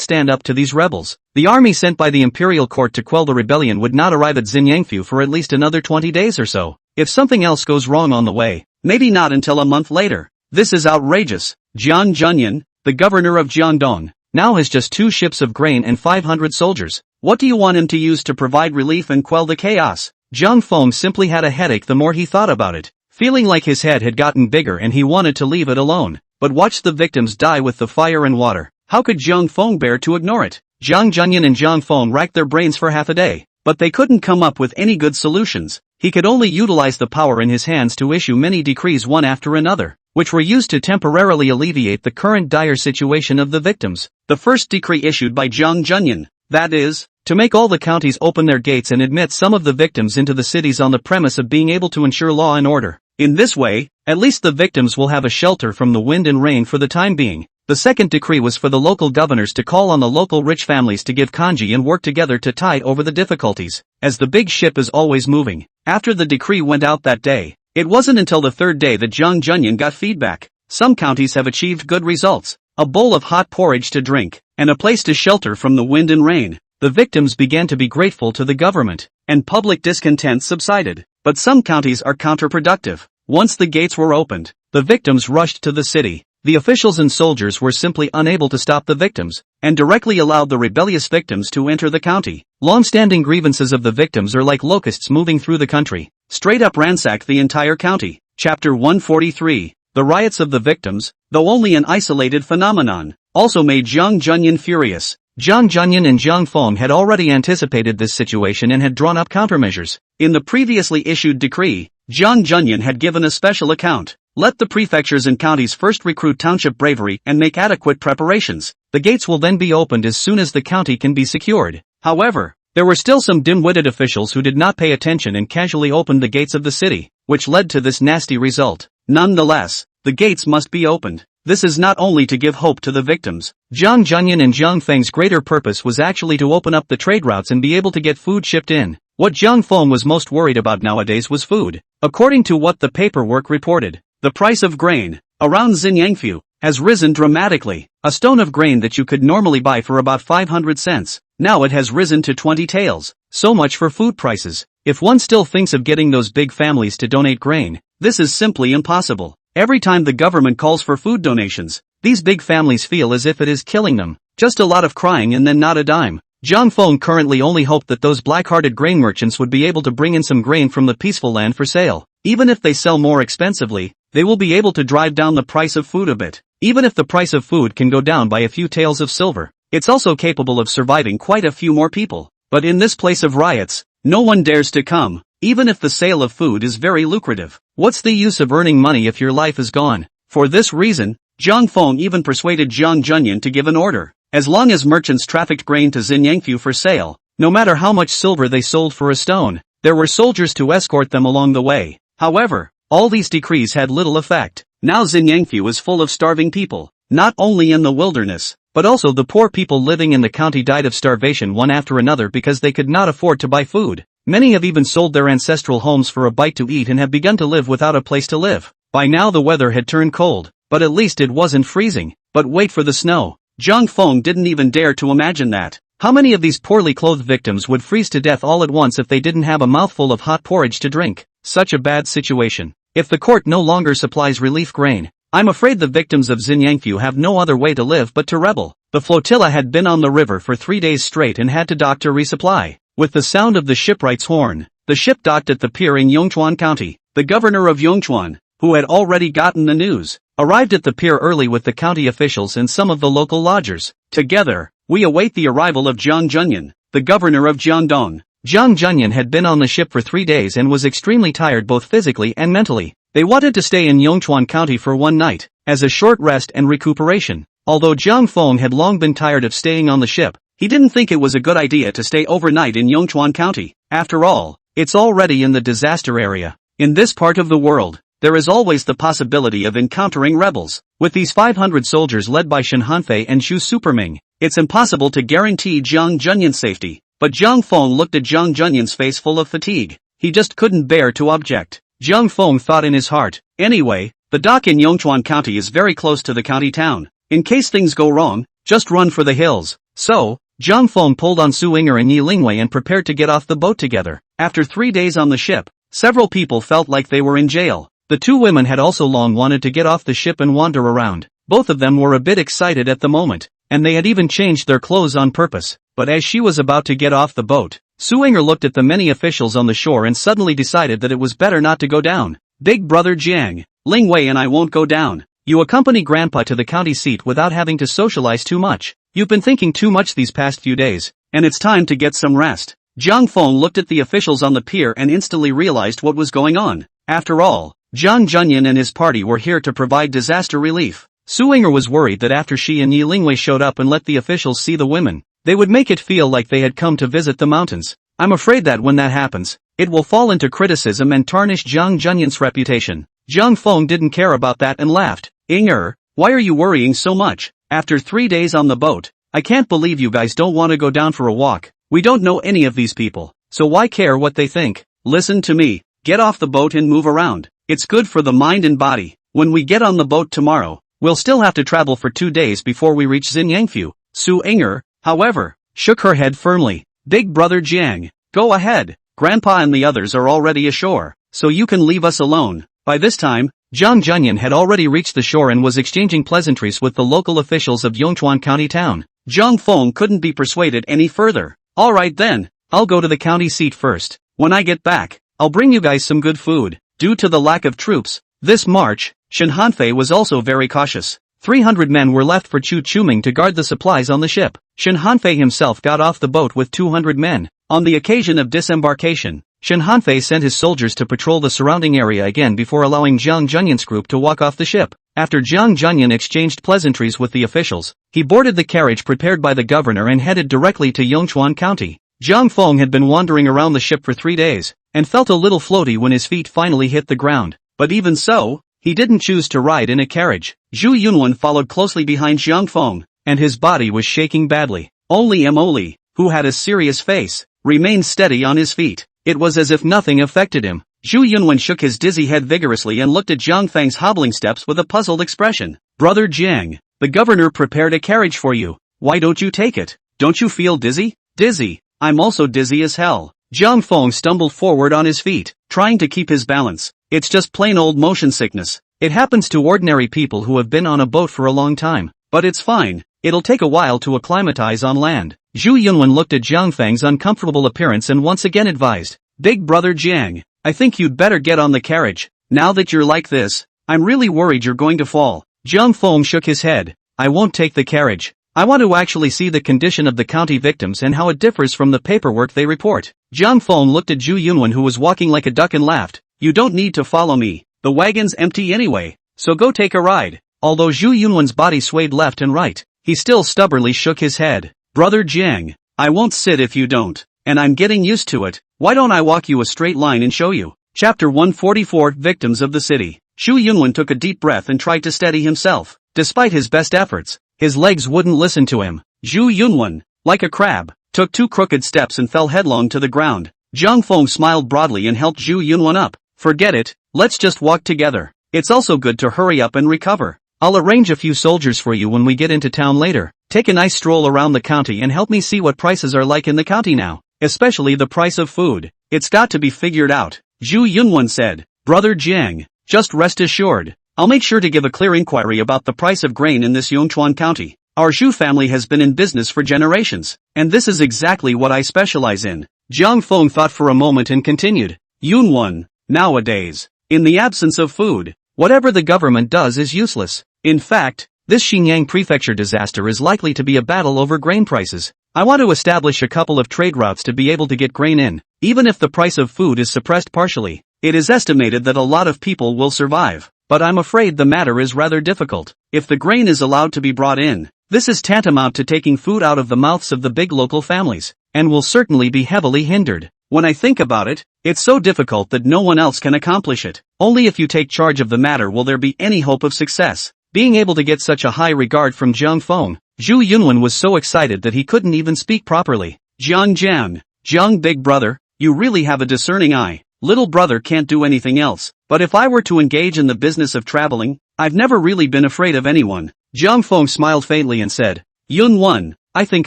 stand up to these rebels. The army sent by the imperial court to quell the rebellion would not arrive at Xinyangfu for at least another 20 days or so. If something else goes wrong on the way, maybe not until a month later. This is outrageous. Jiang Junyan, the governor of Jiangdong, now has just 2 ships of grain and 500 soldiers. What do you want him to use to provide relief and quell the chaos? Zhang Feng simply had a headache the more he thought about it, feeling like his head had gotten bigger and he wanted to leave it alone. But watch the victims die with the fire and water. How could Zhang Feng bear to ignore it? Jiang Junyan and Zhang Feng racked their brains for half a day, but they couldn't come up with any good solutions. He could only utilize the power in his hands to issue many decrees one after another, which were used to temporarily alleviate the current dire situation of the victims. The first decree issued by Jiang Junyan, that is, to make all the counties open their gates and admit some of the victims into the cities on the premise of being able to ensure law and order. In this way, at least the victims will have a shelter from the wind and rain for the time being. The second decree was for the local governors to call on the local rich families to give kanji and work together to tide over the difficulties, as the big ship is always moving. After the decree went out that day, it wasn't until the third day that Jiang Junyan got feedback. Some counties have achieved good results: a bowl of hot porridge to drink, and a place to shelter from the wind and rain. The victims began to be grateful to the government, and public discontent subsided. But some counties are counterproductive. Once the gates were opened, the victims rushed to the city. The officials and soldiers were simply unable to stop the victims, and directly allowed the rebellious victims to enter the county. Long-standing grievances of the victims are like locusts moving through the country, straight up ransacked the entire county. Chapter 143. The riots of the victims, though only an isolated phenomenon, also made Jiang Junyan furious. Jiang Junyan and Jiang Feng had already anticipated this situation and had drawn up countermeasures. In the previously issued decree, Jiang Junyan had given a special account. Let the prefectures and counties first recruit township bravery and make adequate preparations. The gates will then be opened as soon as the county can be secured. However, there were still some dim-witted officials who did not pay attention and casually opened the gates of the city, which led to this nasty result. Nonetheless, the gates must be opened. This is not only to give hope to the victims. Jiang Junyan and Jiang Feng's greater purpose was actually to open up the trade routes and be able to get food shipped in. What Jiang Feng was most worried about nowadays was food. According to what the paperwork reported, the price of grain, around Xinyangfu, has risen dramatically. A stone of grain that you could normally buy for about 500 cents, now it has risen to 20 taels. So much for food prices. If one still thinks of getting those big families to donate grain, this is simply impossible. Every time the government calls for food donations, these big families feel as if it is killing them. Just a lot of crying and then not a dime. Jiang Feng currently only hoped that those black-hearted grain merchants would be able to bring in some grain from the peaceful land for sale. Even if they sell more expensively, they will be able to drive down the price of food a bit. Even if the price of food can go down by a few taels of silver, it's also capable of surviving quite a few more people. But in this place of riots, no one dares to come, even if the sale of food is very lucrative. What's the use of earning money if your life is gone? For this reason, Jiang Feng even persuaded Jiang Junyan to give an order. As long as merchants trafficked grain to Xinyangfu for sale, no matter how much silver they sold for a stone, there were soldiers to escort them along the way. However, all these decrees had little effect. Now Xinyangfu is full of starving people. Not only in the wilderness, but also the poor people living in the county died of starvation one after another because they could not afford to buy food. Many have even sold their ancestral homes for a bite to eat and have begun to live without a place to live. By now the weather had turned cold, but at least it wasn't freezing. But wait for the snow. Jiang Feng didn't even dare to imagine that. How many of these poorly clothed victims would freeze to death all at once if they didn't have a mouthful of hot porridge to drink? Such a bad situation. If the court no longer supplies relief grain, I'm afraid the victims of Xinyangfu have no other way to live but to rebel. The flotilla had been on the river for 3 days straight and had to dock to resupply. With the sound of the shipwright's horn, the ship docked at the pier in Yongchuan County. The governor of Yongchuan, who had already gotten the news, arrived at the pier early with the county officials and some of the local lodgers. Together, we await the arrival of Jiang Junyan, the governor of Jiangdong. Jiang Junyan had been on the ship for 3 days and was extremely tired both physically and mentally. They wanted to stay in Yongchuan County for one night, as a short rest and recuperation. Although Jiang Feng had long been tired of staying on the ship, he didn't think it was a good idea to stay overnight in Yongchuan County. After all, it's already in the disaster area. In this part of the world, there is always the possibility of encountering rebels. With these 500 soldiers led by Shen Hanfei and Xu Superming, it's impossible to guarantee Jiang Junyan's safety. But Jiang Feng looked at Jiang Junyan's face full of fatigue. He just couldn't bear to object. Jiang Feng thought in his heart, anyway, the dock in Yongchuan County is very close to the county town. In case things go wrong, just run for the hills. So, Jiang Feng pulled on Su Yinger and Yi Lingwei and prepared to get off the boat together. After 3 days on the ship, several people felt like they were in jail. The two women had also long wanted to get off the ship and wander around. Both of them were a bit excited at the moment, and they had even changed their clothes on purpose. But as she was about to get off the boat, Su Yinger looked at the many officials on the shore and suddenly decided that it was better not to go down. Big brother Jiang, Lingwei and I won't go down. You accompany Grandpa to the county seat without having to socialize too much. You've been thinking too much these past few days, and it's time to get some rest. Jiang Feng looked at the officials on the pier and instantly realized what was going on. After all, Jiang Junyan and his party were here to provide disaster relief. Su Yinger was worried that after she and Yi Lingwei showed up and let the officials see the women, they would make it feel like they had come to visit the mountains. I'm afraid that when that happens, it will fall into criticism and tarnish Jiang Junyan's reputation. Jiang Feng didn't care about that and laughed. Yinger, why are you worrying so much? After 3 days on the boat, I can't believe you guys don't want to go down for a walk. We don't know any of these people, so why care what they think? Listen to me, get off the boat and move around. It's good for the mind and body. When we get on the boat tomorrow, we'll still have to travel for 2 days before we reach Xinyangfu. Su Inger, however, shook her head firmly. Big brother Jiang, go ahead. Grandpa and the others are already ashore, so you can leave us alone. By this time, Zhang Junyan had already reached the shore and was exchanging pleasantries with the local officials of Yongchuan County town. Zhang Feng couldn't be persuaded any further. Alright then, I'll go to the county seat first. When I get back, I'll bring you guys some good food. Due to the lack of troops, this March, Shen Hanfei was also very cautious. 300 men were left for Chu Chuming to guard the supplies on the ship. Shen Hanfei himself got off the boat with 200 men. On the occasion of disembarkation, Shen Hanfei sent his soldiers to patrol the surrounding area again before allowing Zhang Junyan's group to walk off the ship. After Zhang Junyan exchanged pleasantries with the officials, he boarded the carriage prepared by the governor and headed directly to Yongchuan County. Zhang Feng had been wandering around the ship for 3 days, and felt a little floaty when his feet finally hit the ground. But even so, he didn't choose to ride in a carriage. Zhu Yunwen followed closely behind Zhang Feng, and his body was shaking badly. Only Emoli, who had a serious face, remained steady on his feet. It was as if nothing affected him. Zhu Yunwen shook his dizzy head vigorously and looked at Zhang Feng's hobbling steps with a puzzled expression. Brother Jiang, the governor prepared a carriage for you. Why don't you take it? Don't you feel dizzy? Dizzy? I'm also dizzy as hell. Zhang Feng stumbled forward on his feet, trying to keep his balance. It's just plain old motion sickness. It happens to ordinary people who have been on a boat for a long time. But it's fine. It'll take a while to acclimatize on land. Zhu Yunwen looked at Zhang Feng's uncomfortable appearance and once again advised, Big brother Jiang, I think you'd better get on the carriage. Now that you're like this, I'm really worried you're going to fall. Zhang Feng shook his head. I won't take the carriage. I want to actually see the condition of the county victims and how it differs from the paperwork they report. Zhang Feng looked at Zhu Yunwen who was walking like a duck and laughed. You don't need to follow me. The wagon's empty anyway, so go take a ride. Although Zhu Yunwen's body swayed left and right, he still stubbornly shook his head. Brother Jiang, I won't sit if you don't, and I'm getting used to it. Why don't I walk you a straight line and show you? Chapter 144 Victims of the City. Zhu Yunwen took a deep breath and tried to steady himself. Despite his best efforts, his legs wouldn't listen to him. Zhu Yunwen, like a crab, took 2 crooked steps and fell headlong to the ground. Zhang Feng smiled broadly and helped Zhu Yunwen up. Forget it, let's just walk together. It's also good to hurry up and recover. I'll arrange a few soldiers for you when we get into town later. Take a nice stroll around the county and help me see what prices are like in the county now. Especially the price of food. It's got to be figured out. Zhu Yunwen said. Brother Jiang, just rest assured. I'll make sure to give a clear inquiry about the price of grain in this Yongchuan County. Our Zhu family has been in business for generations, and this is exactly what I specialize in. Zhang Feng thought for a moment and continued. Yunwen, nowadays, in the absence of food, whatever the government does is useless. In fact, this Xinjiang prefecture disaster is likely to be a battle over grain prices. I want to establish a couple of trade routes to be able to get grain in, even if the price of food is suppressed partially. It is estimated that a lot of people will survive, but I'm afraid the matter is rather difficult. If the grain is allowed to be brought in, this is tantamount to taking food out of the mouths of the big local families, and will certainly be heavily hindered. When I think about it, it's so difficult that no one else can accomplish it. Only if you take charge of the matter will there be any hope of success. Being able to get such a high regard from Zhang Feng, Zhu Yunwen was so excited that he couldn't even speak properly. Zhang big brother, you really have a discerning eye. Little brother can't do anything else, but if I were to engage in the business of traveling, I've never really been afraid of anyone. Zhang Feng smiled faintly and said, Yunwen, I think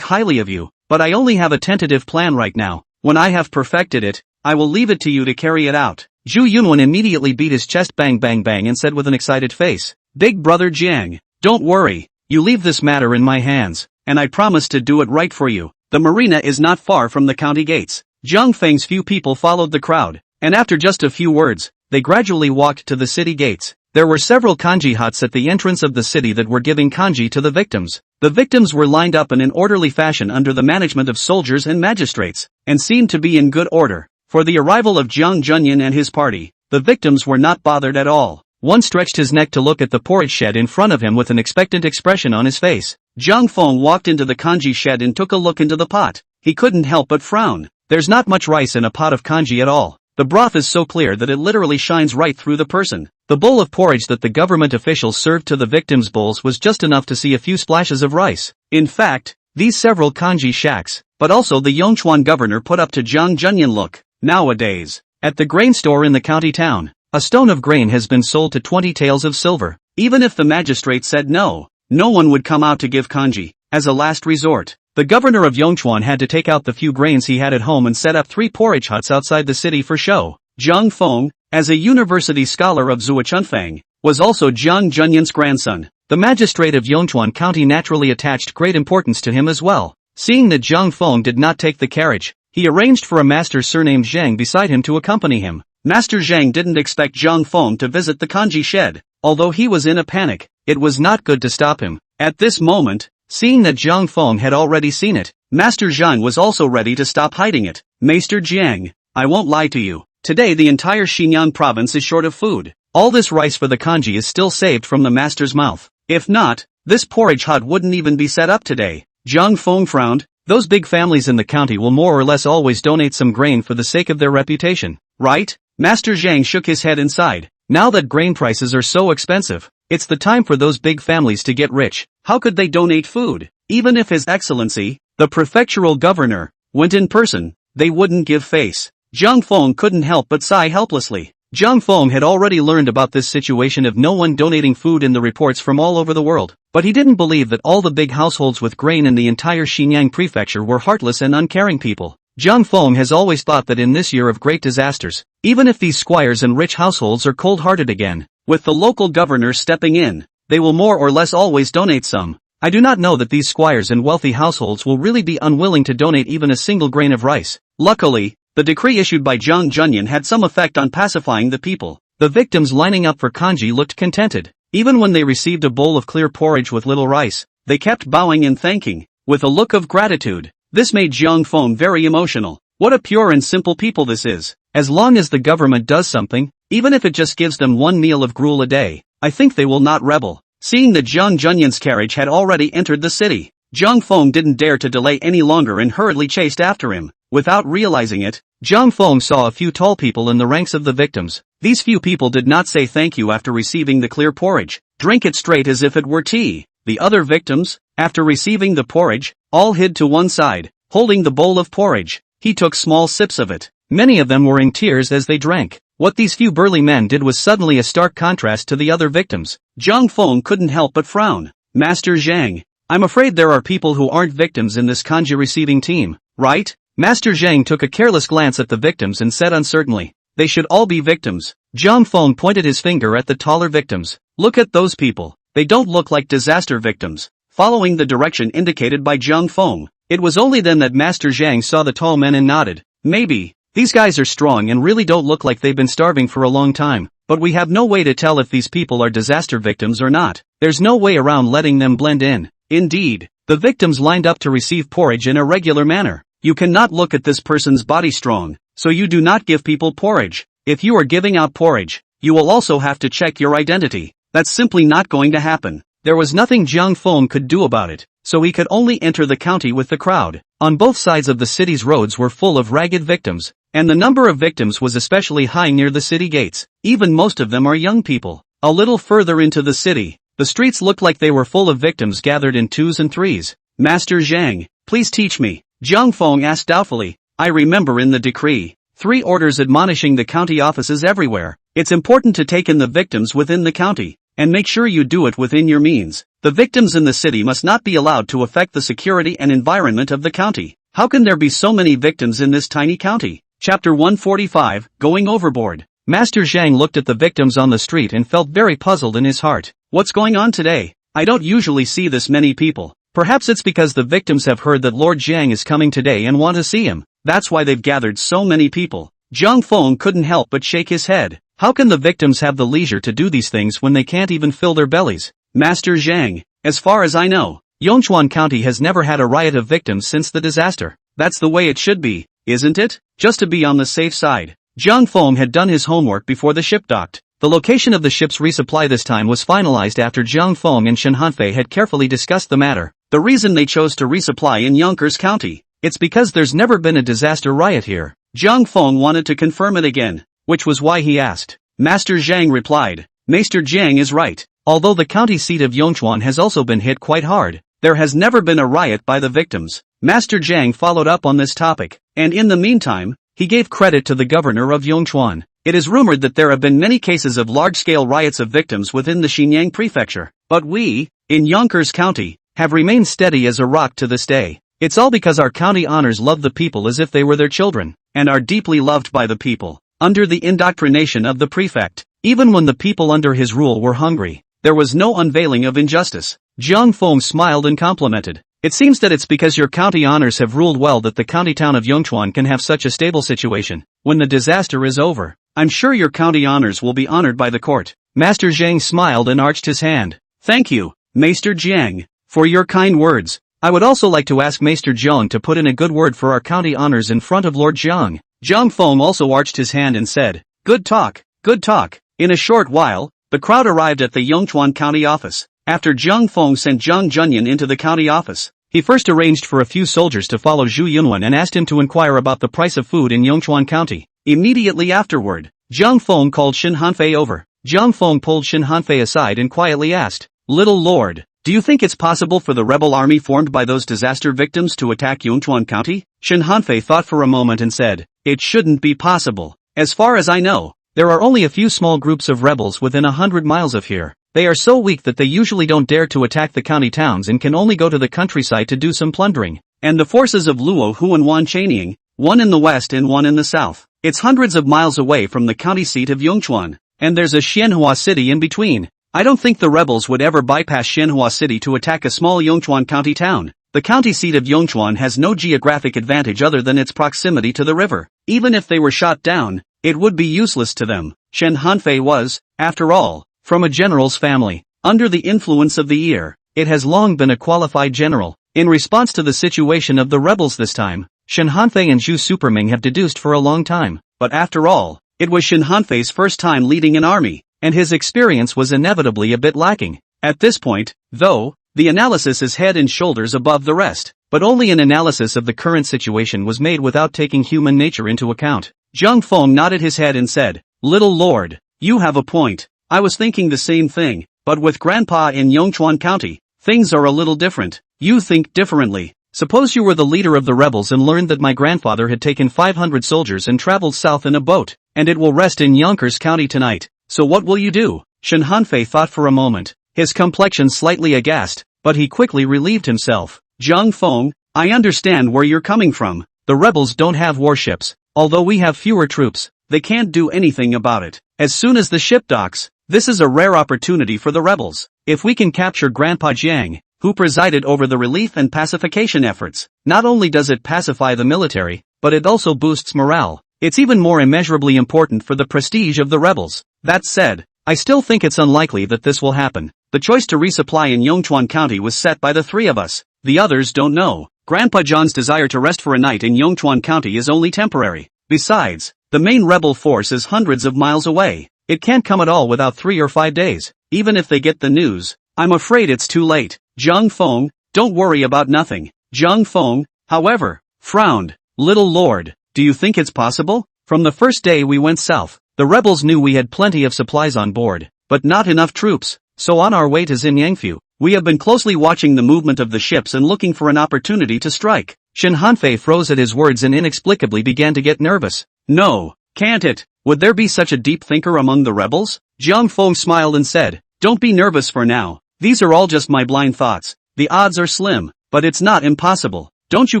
highly of you, but I only have a tentative plan right now. When I have perfected it, I will leave it to you to carry it out. Zhu Yunwen immediately beat his chest bang bang bang and said with an excited face, Big brother Jiang, don't worry, you leave this matter in my hands, and I promise to do it right for you. The marina is not far from the county gates. Zhang Feng's few people followed the crowd, and after just a few words, they gradually walked to the city gates. There were several kanji huts at the entrance of the city that were giving kanji to the victims. The victims were lined up in an orderly fashion under the management of soldiers and magistrates, and seemed to be in good order. For the arrival of Zhang Junyan and his party, the victims were not bothered at all. One stretched his neck to look at the porridge shed in front of him with an expectant expression on his face. Zhang Feng walked into the kanji shed and took a look into the pot. He couldn't help but frown. There's not much rice in a pot of kanji at all. The broth is so clear that it literally shines right through the person. The bowl of porridge that the government officials served to the victims' bowls was just enough to see a few splashes of rice. In fact, these several kanji shacks, but also the Yongchuan governor put up to Jiang Junyan look. Nowadays, at the grain store in the county town, a stone of grain has been sold to 20 taels of silver. Even if the magistrate said no, no one would come out to give kanji. As a last resort, the governor of Yongchuan had to take out the few grains he had at home and set up 3 porridge huts outside the city for show. Zhang Feng, as a university scholar of Zuochunfang, was also Jiang Junyan's grandson. The magistrate of Yongchuan County naturally attached great importance to him as well. Seeing that Zhang Feng did not take the carriage, he arranged for a master surnamed Zhang beside him to accompany him. Master Zhang didn't expect Zhang Feng to visit the kanji shed. Although he was in a panic, it was not good to stop him. At this moment, seeing that Zhang Feng had already seen it, Master Zhang was also ready to stop hiding it. Maester Jiang, I won't lie to you. Today the entire Xinjiang province is short of food. All this rice for the kanji is still saved from the master's mouth. If not, this porridge hut wouldn't even be set up today. Zhang Feng frowned. Those big families in the county will more or less always donate some grain for the sake of their reputation, right? Master Zhang shook his head and sighed. Now that grain prices are so expensive, it's the time for those big families to get rich. How could they donate food? Even if His Excellency, the prefectural governor, went in person, they wouldn't give face. Zhang Feng couldn't help but sigh helplessly. Zhang Feng had already learned about this situation of no one donating food in the reports from all over the world, but he didn't believe that all the big households with grain in the entire Xinjiang prefecture were heartless and uncaring people. Zhang Feng has always thought that in this year of great disasters, even if these squires and rich households are cold-hearted again, with the local governor stepping in, they will more or less always donate some. I do not know that these squires and wealthy households will really be unwilling to donate even a single grain of rice. Luckily, the decree issued by Jiang Junyan had some effect on pacifying the people. The victims lining up for kanji looked contented. Even when they received a bowl of clear porridge with little rice, they kept bowing and thanking, with a look of gratitude. This made Zhang Feng very emotional. What a pure and simple people this is. As long as the government does something, even if it just gives them one meal of gruel a day, I think they will not rebel. Seeing that Jiang Junyan's carriage had already entered the city, Zhang Feng didn't dare to delay any longer and hurriedly chased after him. Without realizing it, Zhang Feng saw a few tall people in the ranks of the victims. These few people did not say thank you after receiving the clear porridge. Drink it straight as if it were tea. The other victims, after receiving the porridge, all hid to one side, holding the bowl of porridge. He took small sips of it. Many of them were in tears as they drank. What these few burly men did was suddenly a stark contrast to the other victims. Zhang Feng couldn't help but frown. Master Zhang, I'm afraid there are people who aren't victims in this kanji receiving team, right? Master Zhang took a careless glance at the victims and said uncertainly, they should all be victims. Zhang Feng pointed his finger at the taller victims. Look at those people. They don't look like disaster victims. Following the direction indicated by Zhang Feng, it was only then that Master Zhang saw the tall men and nodded. Maybe. These guys are strong and really don't look like they've been starving for a long time, but we have no way to tell if these people are disaster victims or not. There's no way around letting them blend in. Indeed, the victims lined up to receive porridge in a regular manner. You cannot look at this person's body strong, so you do not give people porridge. If you are giving out porridge, you will also have to check your identity. That's simply not going to happen. There was nothing Jiang Feng could do about it, so he could only enter the county with the crowd. On both sides of the city's roads were full of ragged victims, and the number of victims was especially high near the city gates. Even most of them are young people. A little further into the city, the streets looked like they were full of victims gathered in twos and threes. Master Zhang, please teach me. Zhang Feng asked doubtfully. I remember in the decree, 3 orders admonishing the county offices everywhere. It's important to take in the victims within the county, and make sure you do it within your means. The victims in the city must not be allowed to affect the security and environment of the county. How can there be so many victims in this tiny county? Chapter 145, Going Overboard. Master Zhang looked at the victims on the street and felt very puzzled in his heart. What's going on today? I don't usually see this many people. Perhaps it's because the victims have heard that Lord Jiang is coming today and want to see him. That's why they've gathered so many people. Zhang Feng couldn't help but shake his head. How can the victims have the leisure to do these things when they can't even fill their bellies? Master Zhang, as far as I know, Yongchuan County has never had a riot of victims since the disaster. That's the way it should be, isn't it? Just to be on the safe side. Zhang Feng had done his homework before the ship docked. The location of the ship's resupply this time was finalized after Zhang Feng and Shen Hanfei had carefully discussed the matter. The reason they chose to resupply in Yonkers County, it's because there's never been a disaster riot here. Jiang Feng wanted to confirm it again, which was why he asked. Master Zhang replied, Maester Jiang is right. Although the county seat of Yongchuan has also been hit quite hard, there has never been a riot by the victims. Master Jiang followed up on this topic, and in the meantime, he gave credit to the governor of Yongchuan. It is rumored that there have been many cases of large-scale riots of victims within the Xinyang prefecture, but we, in Yonkers County, have remained steady as a rock to this day. It's all because our county honors love the people as if they were their children, and are deeply loved by the people. Under the indoctrination of the prefect, even when the people under his rule were hungry, there was no unveiling of injustice. Jiang Feng smiled and complimented. It seems that it's because your county honors have ruled well that the county town of Yongchuan can have such a stable situation. When the disaster is over, I'm sure your county honors will be honored by the court. Master Zhang smiled and arched his hand. Thank you, Maester Jiang, for your kind words. I would also like to ask Maester Jiang to put in a good word for our county honors in front of Lord Jiang. Jiang Feng also arched his hand and said, Good talk, good talk. In a short while, the crowd arrived at the Yongchuan county office. After Jiang Feng sent Zhang Junyan into the county office, he first arranged for a few soldiers to follow Zhu Yunwen and asked him to inquire about the price of food in Yongchuan County. Immediately afterward, Jiang Feng called Shin Hanfei over. Jiang Feng pulled Shin Hanfei aside and quietly asked, Little Lord, do you think it's possible for the rebel army formed by those disaster victims to attack Yongchuan County? Shin Hanfei thought for a moment and said, It shouldn't be possible. As far as I know, there are only a few small groups of rebels within 100 miles of here. They are so weak that they usually don't dare to attack the county towns and can only go to the countryside to do some plundering. And the forces of Luo Hu and Wan Chanying, one in the west and one in the south. It's hundreds of miles away from the county seat of Yongchuan, and there's a Xianhua city in between. I don't think the rebels would ever bypass Xianhua city to attack a small Yongchuan county town. The county seat of Yongchuan has no geographic advantage other than its proximity to the river. Even if they were shot down, it would be useless to them. Shen Hanfei was, after all, from a general's family. Under the influence of the year, it has long been a qualified general. In response to the situation of the rebels this time, Shen Hanfei and Zhu Superming have deduced for a long time. But after all, it was Shen Hanfei's first time leading an army, and his experience was inevitably a bit lacking. At this point, though, the analysis is head and shoulders above the rest. But only an analysis of the current situation was made without taking human nature into account. Jiang Feng nodded his head and said, Little Lord, you have a point. I was thinking the same thing, but with Grandpa in Yongchuan County, things are a little different. You think differently. Suppose you were the leader of the rebels and learned that my grandfather had taken 500 soldiers and traveled south in a boat, and it will rest in Yonkers County tonight. So what will you do? Shen Hanfei thought for a moment, his complexion slightly aghast, but he quickly relieved himself. Jiang Feng, I understand where you're coming from. The rebels don't have warships. Although we have fewer troops, they can't do anything about it. As soon as the ship docks, this is a rare opportunity for the rebels. If we can capture Grandpa Jiang, who presided over the relief and pacification efforts, not only does it pacify the military, but it also boosts morale. It's even more immeasurably important for the prestige of the rebels. That said, I still think it's unlikely that this will happen. The choice to resupply in Yongchuan County was set by the three of us. The others don't know. Grandpa John's desire to rest for a night in Yongchuan County is only temporary. Besides, the main rebel force is hundreds of miles away. It can't come at all without 3 or 5 days. Even if they get the news, I'm afraid it's too late. Jiang Feng, don't worry about nothing. Jiang Feng, however, frowned. Little Lord, do you think it's possible? From the first day we went south, the rebels knew we had plenty of supplies on board, but not enough troops. So on our way to Xinyangfu, we have been closely watching the movement of the ships and looking for an opportunity to strike. Shen Hanfei froze at his words and inexplicably began to get nervous. No, can't it? Would there be such a deep thinker among the rebels? Jiang Feng smiled and said, Don't be nervous for now. These are all just my blind thoughts. The odds are slim, but it's not impossible. Don't you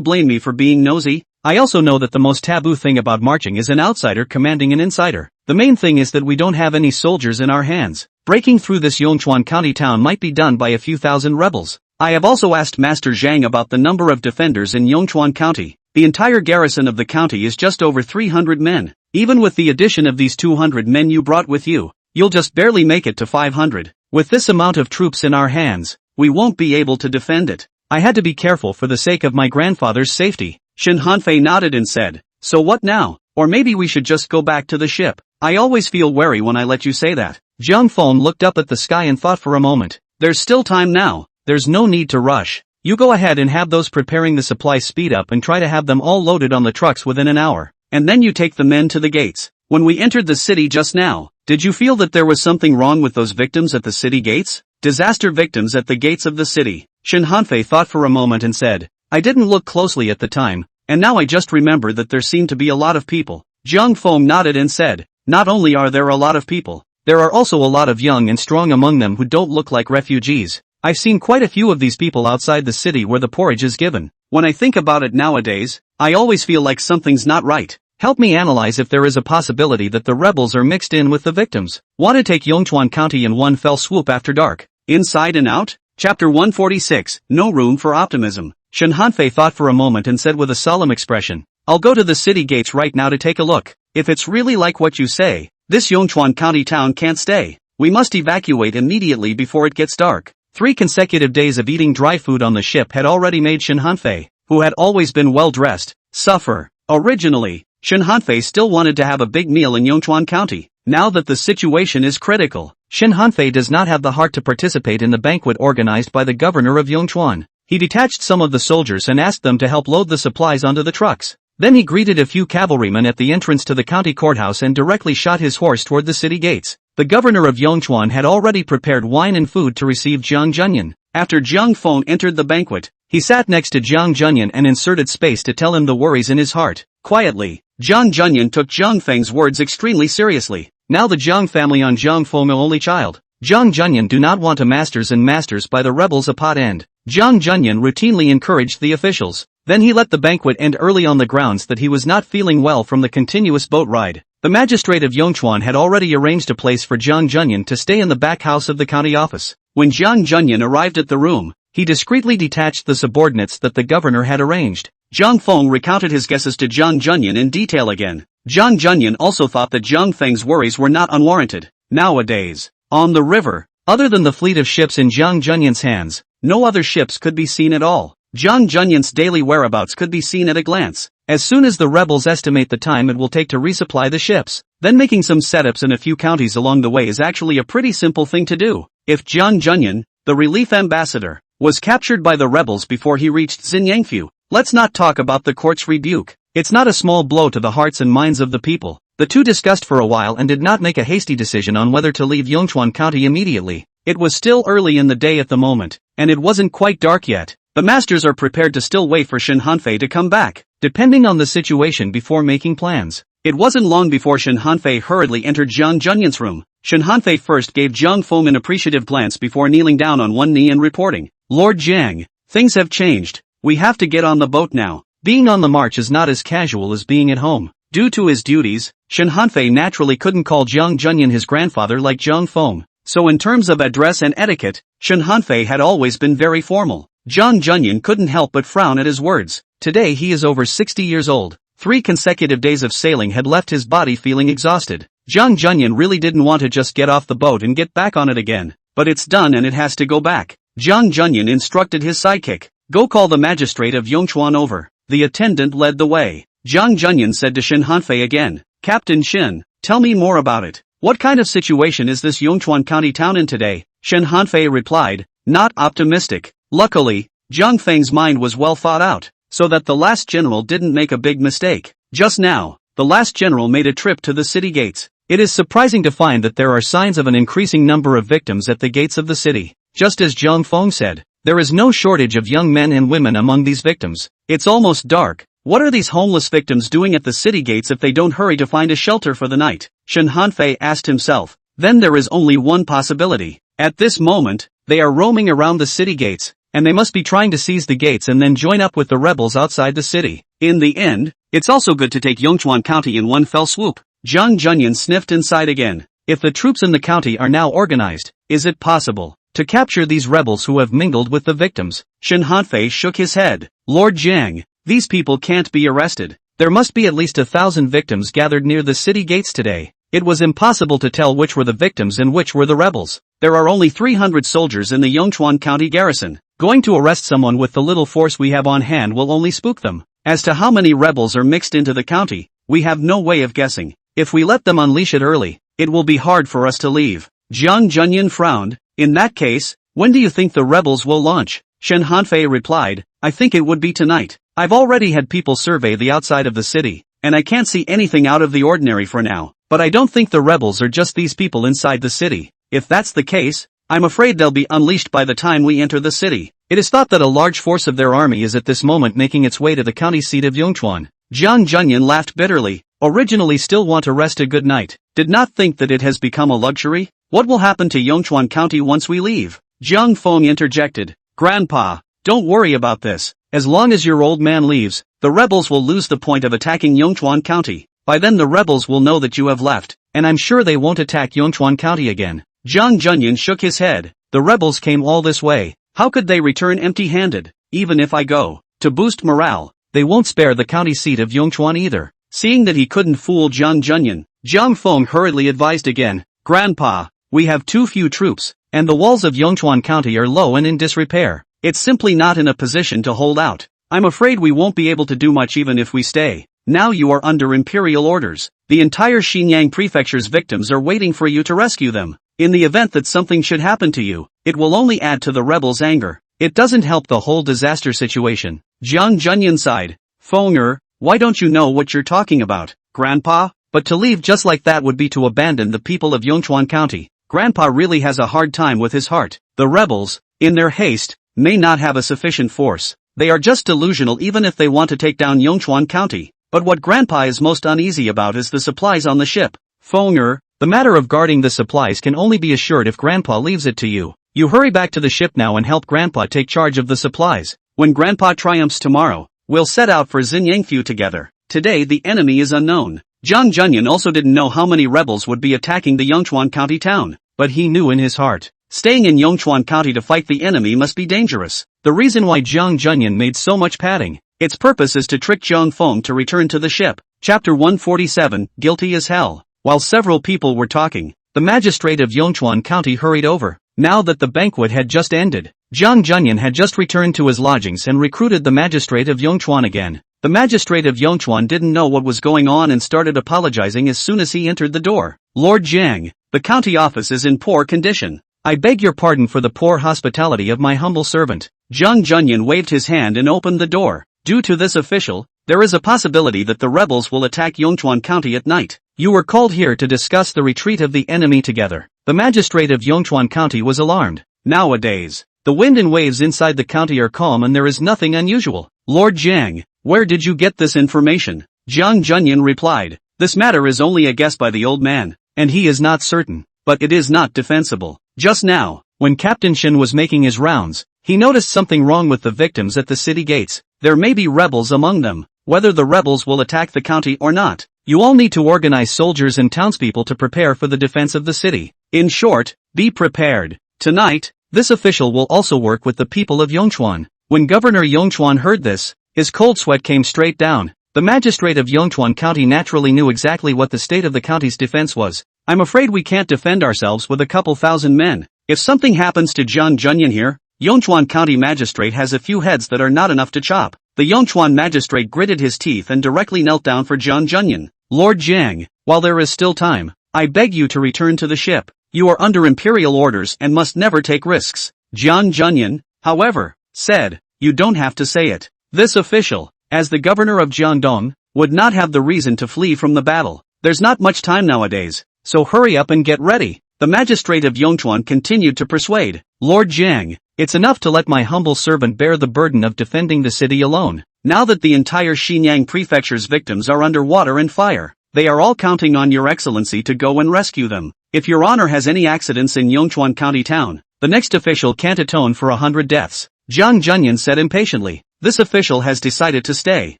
blame me for being nosy. I also know that the most taboo thing about marching is an outsider commanding an insider. The main thing is that we don't have any soldiers in our hands. Breaking through this Yongchuan County town might be done by a few thousand rebels. I have also asked Master Zhang about the number of defenders in Yongchuan County. The entire garrison of the county is just over 300 men. Even with the addition of these 200 men you brought with you, you'll just barely make it to 500. With this amount of troops in our hands, we won't be able to defend it. I had to be careful for the sake of my grandfather's safety. Shen Hanfei nodded and said, So what now? Or maybe we should just go back to the ship. I always feel wary when I let you say that. Jiang Feng looked up at the sky and thought for a moment. There's still time now. There's no need to rush. You go ahead and have those preparing the supplies speed up and try to have them all loaded on the trucks within an hour. and then you take the men to the gates. When we entered the city just now, did you feel that there was something wrong with those victims at the city gates? Disaster victims at the gates of the city. Shin Hanfei thought for a moment and said, I didn't look closely at the time, and now I just remember that there seemed to be a lot of people. Jiang Feng nodded and said, not only are there a lot of people, there are also a lot of young and strong among them who don't look like refugees. I've seen quite a few of these people outside the city where the porridge is given. When I think about it nowadays, I always feel like something's not right. Help me analyze if there is a possibility that the rebels are mixed in with the victims. Want to take Yongchuan County in one fell swoop after dark? Inside and Out? Chapter 146, No Room for Optimism. Shin Hanfei thought for a moment and said with a solemn expression, I'll go to the city gates right now to take a look. If it's really like what you say, this Yongchuan County town can't stay. We must evacuate immediately before it gets dark. 3 consecutive days of eating dry food on the ship had already made Shin Hanfei, who had always been well-dressed, suffer. Originally, Shin Hanfei still wanted to have a big meal in Yongchuan County. Now that the situation is critical, Shin Hanfei does not have the heart to participate in the banquet organized by the governor of Yongchuan. He detached some of the soldiers and asked them to help load the supplies onto the trucks. Then he greeted a few cavalrymen at the entrance to the county courthouse and directly shot his horse toward the city gates. The governor of Yongchuan had already prepared wine and food to receive Jiang Junyan. After Jiang Feng entered the banquet, he sat next to Jiang Junyan and inserted space to tell him the worries in his heart. Quietly, Jiang Junyan took Jiang Feng's words extremely seriously. Now the Jiang family on Jiang Feng are only child. Jiang Junyan do not want a masters and masters by the rebels a pot end. Jiang Junyan routinely encouraged the officials. Then he let the banquet end early on the grounds that he was not feeling well from the continuous boat ride. The magistrate of Yongchuan had already arranged a place for Jiang Junyan to stay in the back house of the county office. When Jiang Junyan arrived at the room, he discreetly detached the subordinates that the governor had arranged. Jiang Feng recounted his guesses to Jiang Junyan in detail again. Jiang Junyan also thought that Jiang Feng's worries were not unwarranted. Nowadays, on the river, other than the fleet of ships in Jiang Junyan's hands, no other ships could be seen at all. Jiang Junyan's daily whereabouts could be seen at a glance. As soon as the rebels estimate the time it will take to resupply the ships, then making some setups in a few counties along the way is actually a pretty simple thing to do. If Jiang Junyan, the relief ambassador, was captured by the rebels before he reached Xinyangfu, let's not talk about the court's rebuke. It's not a small blow to the hearts and minds of the people. The two discussed for a while and did not make a hasty decision on whether to leave Yongchuan County immediately. It was still early in the day at the moment, and it wasn't quite dark yet. The masters are prepared to still wait for Shin Hanfei to come back, depending on the situation before making plans. It wasn't long before Shin Hanfei hurriedly entered Jiang Junyan's room. Shin Hanfei first gave Jiang Feng an appreciative glance before kneeling down on one knee and reporting, Lord Jiang, things have changed. We have to get on the boat now. Being on the march is not as casual as being at home. Due to his duties, Shin Hanfei naturally couldn't call Jiang Junyan his grandfather like Jiang Feng. So in terms of address and etiquette, Shin Hanfei had always been very formal. Jiang Junyan couldn't help but frown at his words. Today he is over 60 years old. 3 consecutive days of sailing had left his body feeling exhausted. Jiang Junyan really didn't want to just get off the boat and get back on it again. But it's done and it has to go back. Jiang Junyan instructed his sidekick, go call the magistrate of Yongchuan over. The attendant led the way. Jiang Junyan said to Shin Hanfei again, Captain Shin, tell me more about it. What kind of situation is this Yongchuan County town in today? Shin Hanfei replied, not optimistic. Luckily, Jiang Feng's mind was well thought out, so that the last general didn't make a big mistake. Just now, the last general made a trip to the city gates. It is surprising to find that there are signs of an increasing number of victims at the gates of the city. Just as Jiang Feng said, there is no shortage of young men and women among these victims. It's almost dark. What are these homeless victims doing at the city gates if they don't hurry to find a shelter for the night? Shin Hanfei asked himself. Then there is only one possibility. At this moment, they are roaming around the city gates, and they must be trying to seize the gates and then join up with the rebels outside the city. In the end, it's also good to take Yongchuan County in one fell swoop. Jiang Junyan sniffed inside again. If the troops in the county are now organized, is it possible to capture these rebels who have mingled with the victims? Shin Hanfei shook his head. Lord Jiang, these people can't be arrested. There must be at least 1,000 victims gathered near the city gates today. It was impossible to tell which were the victims and which were the rebels. There are only 300 soldiers in the Yongchuan County garrison. Going to arrest someone with the little force we have on hand will only spook them. As to how many rebels are mixed into the county, we have no way of guessing. If we let them unleash it early, it will be hard for us to leave. Jiang Junyan frowned. In that case, when do you think the rebels will launch? Shin Hanfei replied, I think it would be tonight. I've already had people survey the outside of the city. and I can't see anything out of the ordinary for now. But I don't think the rebels are just these people inside the city. If that's the case, I'm afraid they'll be unleashed by the time we enter the city. It is thought that a large force of their army is at this moment making its way to the county seat of Yongchuan. Jiang Junyan laughed bitterly. Originally still want to rest a good night. Did not think that it has become a luxury? What will happen to Yongchuan County once we leave? Jiang Feng interjected. Grandpa, don't worry about this. As long as your old man leaves, the rebels will lose the point of attacking Yongchuan County. By then the rebels will know that you have left, and I'm sure they won't attack Yongchuan County again. Jiang Junyan shook his head. The rebels came all this way. How could they return empty-handed? Even if I go to boost morale, they won't spare the county seat of Yongchuan either. Seeing that he couldn't fool Jiang Junyan, Jiang Feng hurriedly advised again. Grandpa, we have too few troops, and the walls of Yongchuan County are low and in disrepair. It's simply not in a position to hold out. I'm afraid we won't be able to do much even if we stay. Now you are under imperial orders. The entire Xinyang prefecture's victims are waiting for you to rescue them. In the event that something should happen to you, it will only add to the rebels' anger. It doesn't help the whole disaster situation. Jiang Junyan sighed. Fenger, why don't you know what you're talking about, Grandpa? But to leave just like that would be to abandon the people of Yongchuan County. Grandpa really has a hard time with his heart. The rebels, in their haste, may not have a sufficient force. They are just delusional even if they want to take down Yongchuan County. But what Grandpa is most uneasy about is the supplies on the ship. Fenger, the matter of guarding the supplies can only be assured if Grandpa leaves it to you. You hurry back to the ship now and help Grandpa take charge of the supplies. When Grandpa triumphs tomorrow, we'll set out for Xinyangfu together. Today the enemy is unknown. Jiang Junyan also didn't know how many rebels would be attacking the Yongchuan County town, but he knew in his heart, staying in Yongchuan County to fight the enemy must be dangerous. The reason why Jiang Junyan made so much padding, its purpose is to trick Jiang Feng to return to the ship. Chapter 147, Guilty as Hell. While several people were talking, the magistrate of Yongchuan County hurried over. Now that the banquet had just ended, Jiang Junyan had just returned to his lodgings and recruited the magistrate of Yongchuan again. The magistrate of Yongchuan didn't know what was going on and started apologizing as soon as he entered the door. Lord Jiang, the county office is in poor condition. I beg your pardon for the poor hospitality of my humble servant. Jiang Junyan waved his hand and opened the door. Due to this official, there is a possibility that the rebels will attack Yongchuan County at night. You were called here to discuss the retreat of the enemy together. The magistrate of Yongchuan County was alarmed. Nowadays, the wind and waves inside the county are calm and there is nothing unusual. Lord Jiang, where did you get this information? Jiang Junyan replied. This matter is only a guess by the old man, and he is not certain, but it is not defensible. Just now, when Captain Shin was making his rounds, he noticed something wrong with the victims at the city gates. There may be rebels among them. Whether the rebels will attack the county or not, you all need to organize soldiers and townspeople to prepare for the defense of the city. In short, be prepared. Tonight, this official will also work with the people of Yongchuan. When Governor Yongchuan heard this, his cold sweat came straight down. The magistrate of Yongchuan County naturally knew exactly what the state of the county's defense was. I'm afraid we can't defend ourselves with a couple thousand men. If something happens to Jiang Junyan here, Yongchuan County magistrate has a few heads that are not enough to chop. The Yongchuan magistrate gritted his teeth and directly knelt down for Jiang Junyan. Lord Jiang, while there is still time, I beg you to return to the ship. You are under imperial orders and must never take risks. Jiang Junyan, however, said, you don't have to say it. This official, as the governor of Jiangdong, would not have the reason to flee from the battle. There's not much time nowadays, so hurry up and get ready. The magistrate of Yongchuan continued to persuade. Lord Jiang, it's enough to let my humble servant bear the burden of defending the city alone. Now that the entire Xinyang prefecture's victims are under water and fire, they are all counting on your excellency to go and rescue them. If your honor has any accidents in Yongchuan County town, the next official can't atone for 100 deaths. Jiang Junyan said impatiently. This official has decided to stay,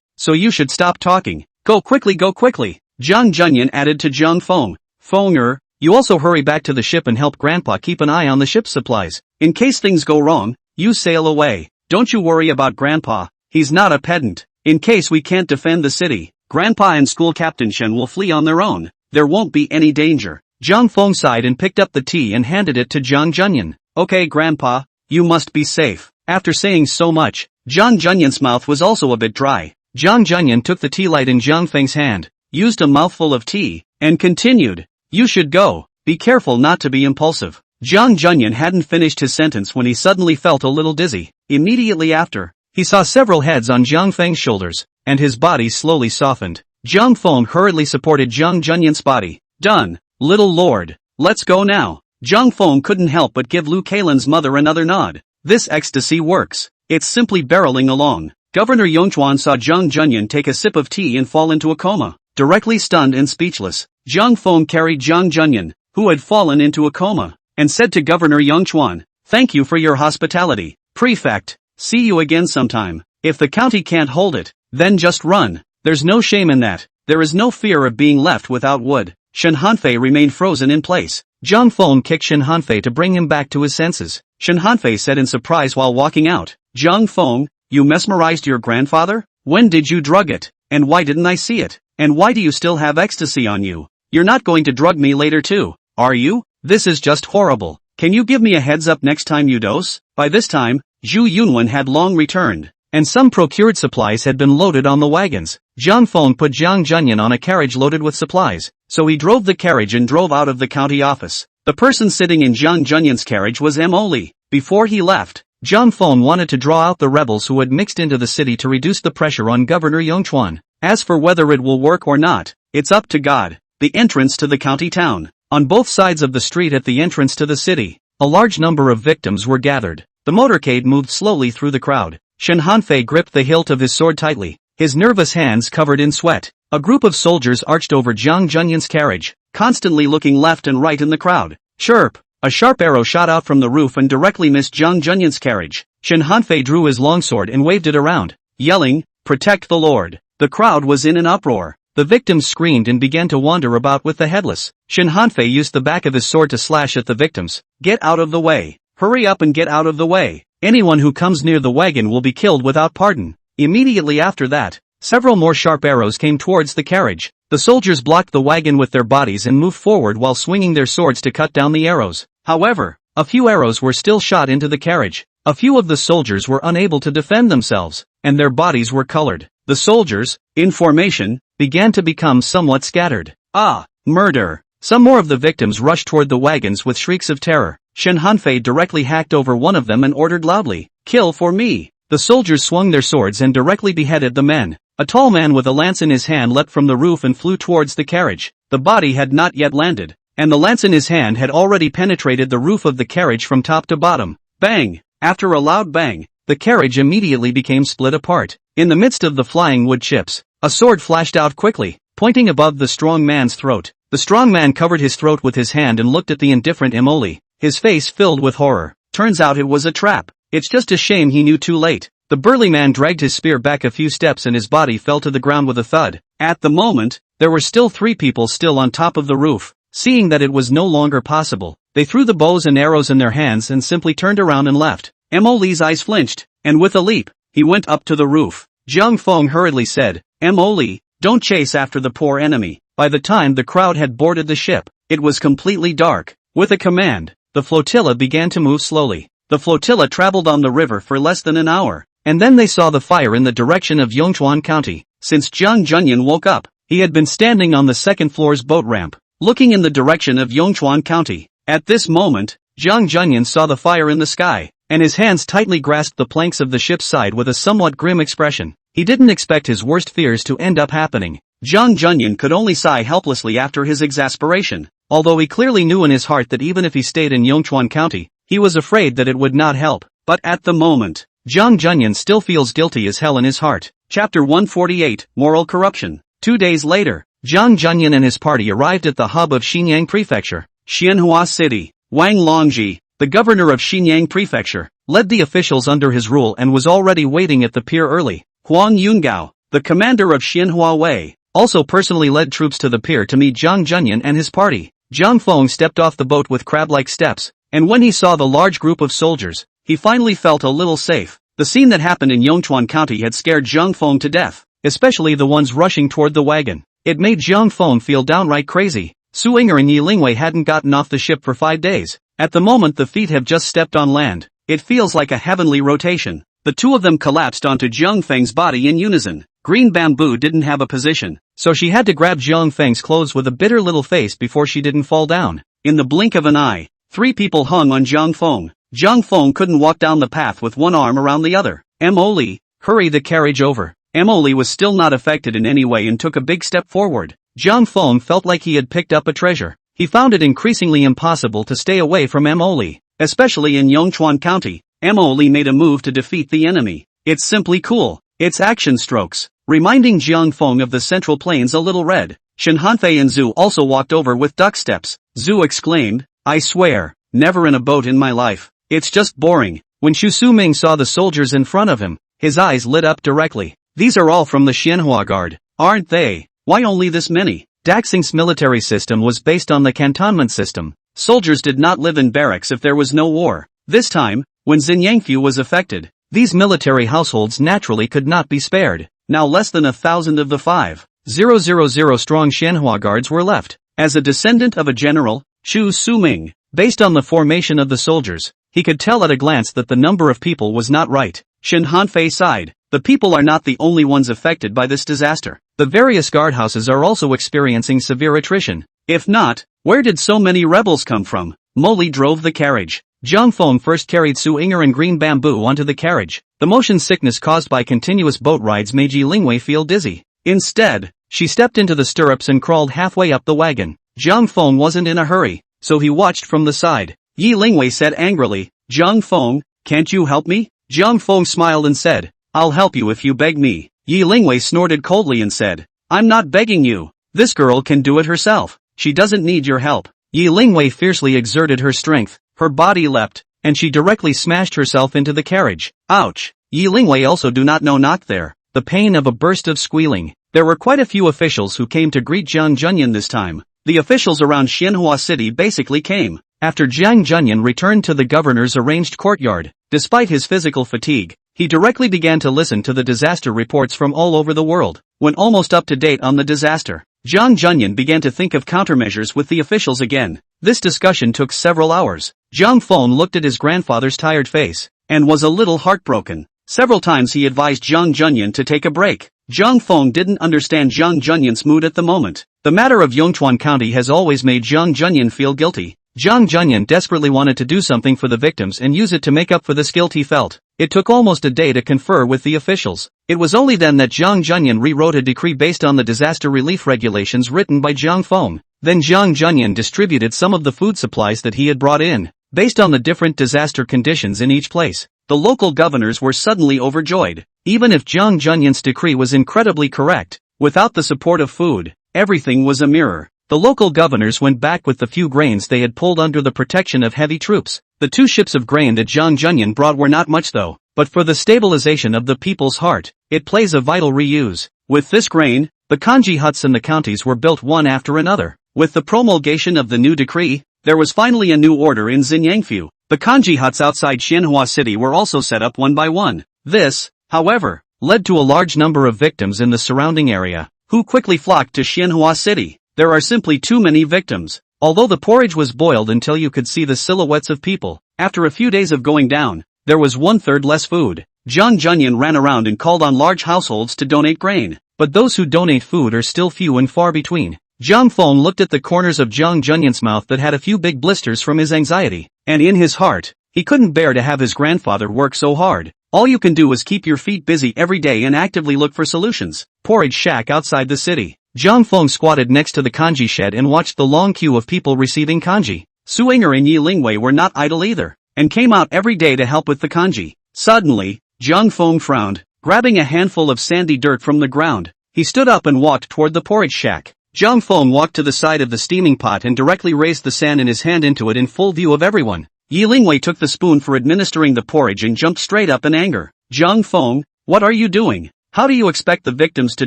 so you should stop talking. Go quickly, go quickly. Jiang Junyan added to Jiang Feng. Fenger, you also hurry back to the ship and help Grandpa keep an eye on the ship's supplies. In case things go wrong, you sail away. Don't you worry about Grandpa, he's not a pedant. In case we can't defend the city, Grandpa and school captain Shen will flee on their own. There won't be any danger. Jiang Feng sighed and picked up the tea and handed it to Jiang Junyan. Okay Grandpa, you must be safe. After saying so much, Jiang Junyan's mouth was also a bit dry. Jiang Junyan took the tea light in Jiang Feng's hand, used a mouthful of tea, and continued. You should go. Be careful not to be impulsive. Jiang Junyan hadn't finished his sentence when he suddenly felt a little dizzy. Immediately after, he saw several heads on Jiang Feng's shoulders, and his body slowly softened. Jiang Feng hurriedly supported Jiang Junyan's body. Done, little lord. Let's go now. Jiang Feng couldn't help but give Lu Kailan's mother another nod. This ecstasy works. It's simply barreling along. Governor Yongchuan saw Jiang Junyan take a sip of tea and fall into a coma. Directly stunned and speechless, Jiang Feng carried Jiang Junyan, who had fallen into a coma, and said to Governor Yongchuan, "Thank you for your hospitality, Prefect. See you again sometime. If the county can't hold it, then just run. There's no shame in that. There is no fear of being left without wood." Shen Hanfei remained frozen in place. Jiang Feng kicked Shen Hanfei to bring him back to his senses. Shen Hanfei said in surprise while walking out, "Jiang Feng, you mesmerized your grandfather? When did you drug it? And why didn't I see it? And why do you still have ecstasy on you? You're not going to drug me later too, are you? This is just horrible. Can you give me a heads up next time you dose?" By this time, Zhu Yunwen had long returned, and some procured supplies had been loaded on the wagons. Jiang Feng put Jiang Junyan on a carriage loaded with supplies, so he drove the carriage and drove out of the county office. The person sitting in Jiang Junyan's carriage was Li. Before he left, Jiang Feng wanted to draw out the rebels who had mixed into the city to reduce the pressure on Governor Yongchuan. As for whether it will work or not, it's up to God. The entrance to the county town. On both sides of the street at the entrance to the city, a large number of victims were gathered. The motorcade moved slowly through the crowd. Shen Hanfei gripped the hilt of his sword tightly, his nervous hands covered in sweat. A group of soldiers arched over Jiang Junyan's carriage, constantly looking left and right in the crowd. Chirp! A sharp arrow shot out from the roof and directly missed Jiang Junyan's carriage. Shen Hanfei drew his longsword and waved it around, yelling, "Protect the Lord!" The crowd was in an uproar. The victims screamed and began to wander about with the headless. Shen Hanfei used the back of his sword to slash at the victims. "Get out of the way! Hurry up and get out of the way! Anyone who comes near the wagon will be killed without pardon." Immediately after that, several more sharp arrows came towards the carriage. The soldiers blocked the wagon with their bodies and moved forward while swinging their swords to cut down the arrows. However, a few arrows were still shot into the carriage. A few of the soldiers were unable to defend themselves, and their bodies were colored. The soldiers, in formation, began to become somewhat scattered. Ah, murder! Some more of the victims rushed toward the wagons with shrieks of terror. Shen Hanfei directly hacked over one of them and ordered loudly, "Kill for me!" The soldiers swung their swords and directly beheaded the men. A tall man with a lance in his hand leapt from the roof and flew towards the carriage. The body had not yet landed, and the lance in his hand had already penetrated the roof of the carriage from top to bottom. Bang! After a loud bang, the carriage immediately became split apart. In the midst of the flying wood chips, a sword flashed out quickly, pointing above the strong man's throat. The strong man covered his throat with his hand and looked at the indifferent Li, his face filled with horror. Turns out it was a trap. It's just a shame he knew too late. The burly man dragged his spear back a few steps and his body fell to the ground with a thud. At the moment, there were still 3 people still on top of the roof. Seeing that it was no longer possible, they threw the bows and arrows in their hands and simply turned around and left. Li's eyes flinched, and with a leap, he went up to the roof. Jiang Feng hurriedly said, Li, don't chase after the poor enemy." By the time the crowd had boarded the ship, it was completely dark. With a command, the flotilla began to move slowly. The flotilla traveled on the river for less than an hour, and then they saw the fire in the direction of Yongchuan County. Since Jiang Junyan woke up, he had been standing on the second floor's boat ramp, looking in the direction of Yongchuan County. At this moment, Jiang Junyan saw the fire in the sky, and his hands tightly grasped the planks of the ship's side with a somewhat grim expression. He didn't expect his worst fears to end up happening. Jiang Junyan could only sigh helplessly after his exasperation, although he clearly knew in his heart that even if he stayed in Yongchuan County, he was afraid that it would not help. But at the moment, Jiang Junyan still feels guilty as hell in his heart. Chapter 148, Moral Corruption. 2 days later, Jiang Junyan and his party arrived at the hub of Xinyang Prefecture, Xianhua City. Wang Longji, the governor of Xinyang Prefecture, led the officials under his rule and was already waiting at the pier early. Huang Yungao, the commander of Xianhua Wei, also personally led troops to the pier to meet Jiang Junyan and his party. Jiang Feng stepped off the boat with crab-like steps, and when he saw the large group of soldiers, he finally felt a little safe. The scene that happened in Yongchuan County had scared Jiang Feng to death, especially the ones rushing toward the wagon. It made Jiang Feng feel downright crazy. Su Yinger and Yi Lingwei hadn't gotten off the ship for 5 days. At the moment the feet have just stepped on land. It feels like a heavenly rotation. The 2 of them collapsed onto Jiang Feng's body in unison. Green Bamboo didn't have a position, so she had to grab Jiang Feng's clothes with a bitter little face before she didn't fall down. In the blink of an eye, 3 people hung on Jiang Feng. Jiang Feng couldn't walk down the path with one arm around the other. Li, hurry the carriage over. Emily was still not affected in any way and took a big step forward. Jiang Feng felt like he had picked up a treasure. He found it increasingly impossible to stay away from Emily, especially in Yongchuan County. Emily made a move to defeat the enemy. It's simply cool. Its action strokes, reminding Jiang Feng of the Central Plains a little red. Shen Hanfei and Zhu also walked over with duck steps. Zhu exclaimed, I swear, never in a boat in my life. It's just boring. When Xu Suming saw the soldiers in front of him, his eyes lit up directly. These are all from the Xianhua Guard, aren't they? Why only this many? Daxing's military system was based on the cantonment system. Soldiers did not live in barracks if there was no war. This time, when Xinyangfu was affected, these military households naturally could not be spared. Now less than 1,000 of the 5,000 strong Xianhua guards were left. As a descendant of a general, Xu Suming, based on the formation of the soldiers, he could tell at a glance that the number of people was not right. Shen Hanfei sighed. The people are not the only ones affected by this disaster. The various guardhouses are also experiencing severe attrition. If not, where did so many rebels come from? Molly drove the carriage. Jiang Feng first carried Su Inger and Green Bamboo onto the carriage. The motion sickness caused by continuous boat rides made Yi Lingwei feel dizzy. Instead, she stepped into the stirrups and crawled halfway up the wagon. Jiang Feng wasn't in a hurry, so he watched from the side. Yi Lingwei said angrily, Jiang Feng, can't you help me? Jiang Feng smiled and said, I'll help you if you beg me. Yi Lingwei snorted coldly and said, I'm not begging you. This girl can do it herself. She doesn't need your help. Yi Lingwei fiercely exerted her strength. Her body leapt, and she directly smashed herself into the carriage. Ouch! Yi Lingwei also do not know knocked there. The pain of a burst of squealing. There were quite a few officials who came to greet Jiang Junyan this time. The officials around Xianhua City basically came after Jiang Junyan returned to the governor's arranged courtyard. Despite his physical fatigue, he directly began to listen to the disaster reports from all over the world. When almost up to date on the disaster, Jiang Junyan began to think of countermeasures with the officials again. This discussion took several hours. Jiang Feng looked at his grandfather's tired face, and was a little heartbroken. Several times he advised Jiang Junyan to take a break. Jiang Feng didn't understand Jiang Junyan's mood at the moment. The matter of Yongchuan County has always made Jiang Junyan feel guilty. Jiang Junyan desperately wanted to do something for the victims and use it to make up for this guilt he felt. It took almost a day to confer with the officials. It was only then that Jiang Junyan rewrote a decree based on the disaster relief regulations written by Jiang Feng. Then Jiang Junyan distributed some of the food supplies that he had brought in, based on the different disaster conditions in each place. The local governors were suddenly overjoyed. Even if Jiang Junyan's decree was incredibly correct, without the support of food, everything was a mirror. The local governors went back with the few grains they had pulled under the protection of heavy troops. The 2 ships of grain that Jiang Junyan brought were not much though, but for the stabilization of the people's heart, it plays a vital reuse. With this grain, the kanji huts in the counties were built one after another. With the promulgation of the new decree, there was finally a new order in Xinyangfu. The kanji huts outside Xianhua City were also set up one by one. This, however, led to a large number of victims in the surrounding area, who quickly flocked to Xianhua City. There are simply too many victims. Although the porridge was boiled until you could see the silhouettes of people, after a few days of going down, there was 1/3 less food. Jiang Junyan ran around and called on large households to donate grain, but those who donate food are still few and far between. Jiang Feng looked at the corners of Jiang Junyan's mouth that had a few big blisters from his anxiety, and in his heart, he couldn't bear to have his grandfather work so hard. All you can do is keep your feet busy every day and actively look for solutions. Porridge shack outside the city. Jiang Feng squatted next to the kanji shed and watched the long queue of people receiving kanji. Su Inger and Yi Lingwei were not idle either, and came out every day to help with the kanji. Suddenly, Jiang Feng frowned, grabbing a handful of sandy dirt from the ground. He stood up and walked toward the porridge shack. Jiang Feng walked to the side of the steaming pot and directly raised the sand in his hand into it in full view of everyone. Yi Lingwei took the spoon for administering the porridge and jumped straight up in anger. Jiang Feng, what are you doing? How do you expect the victims to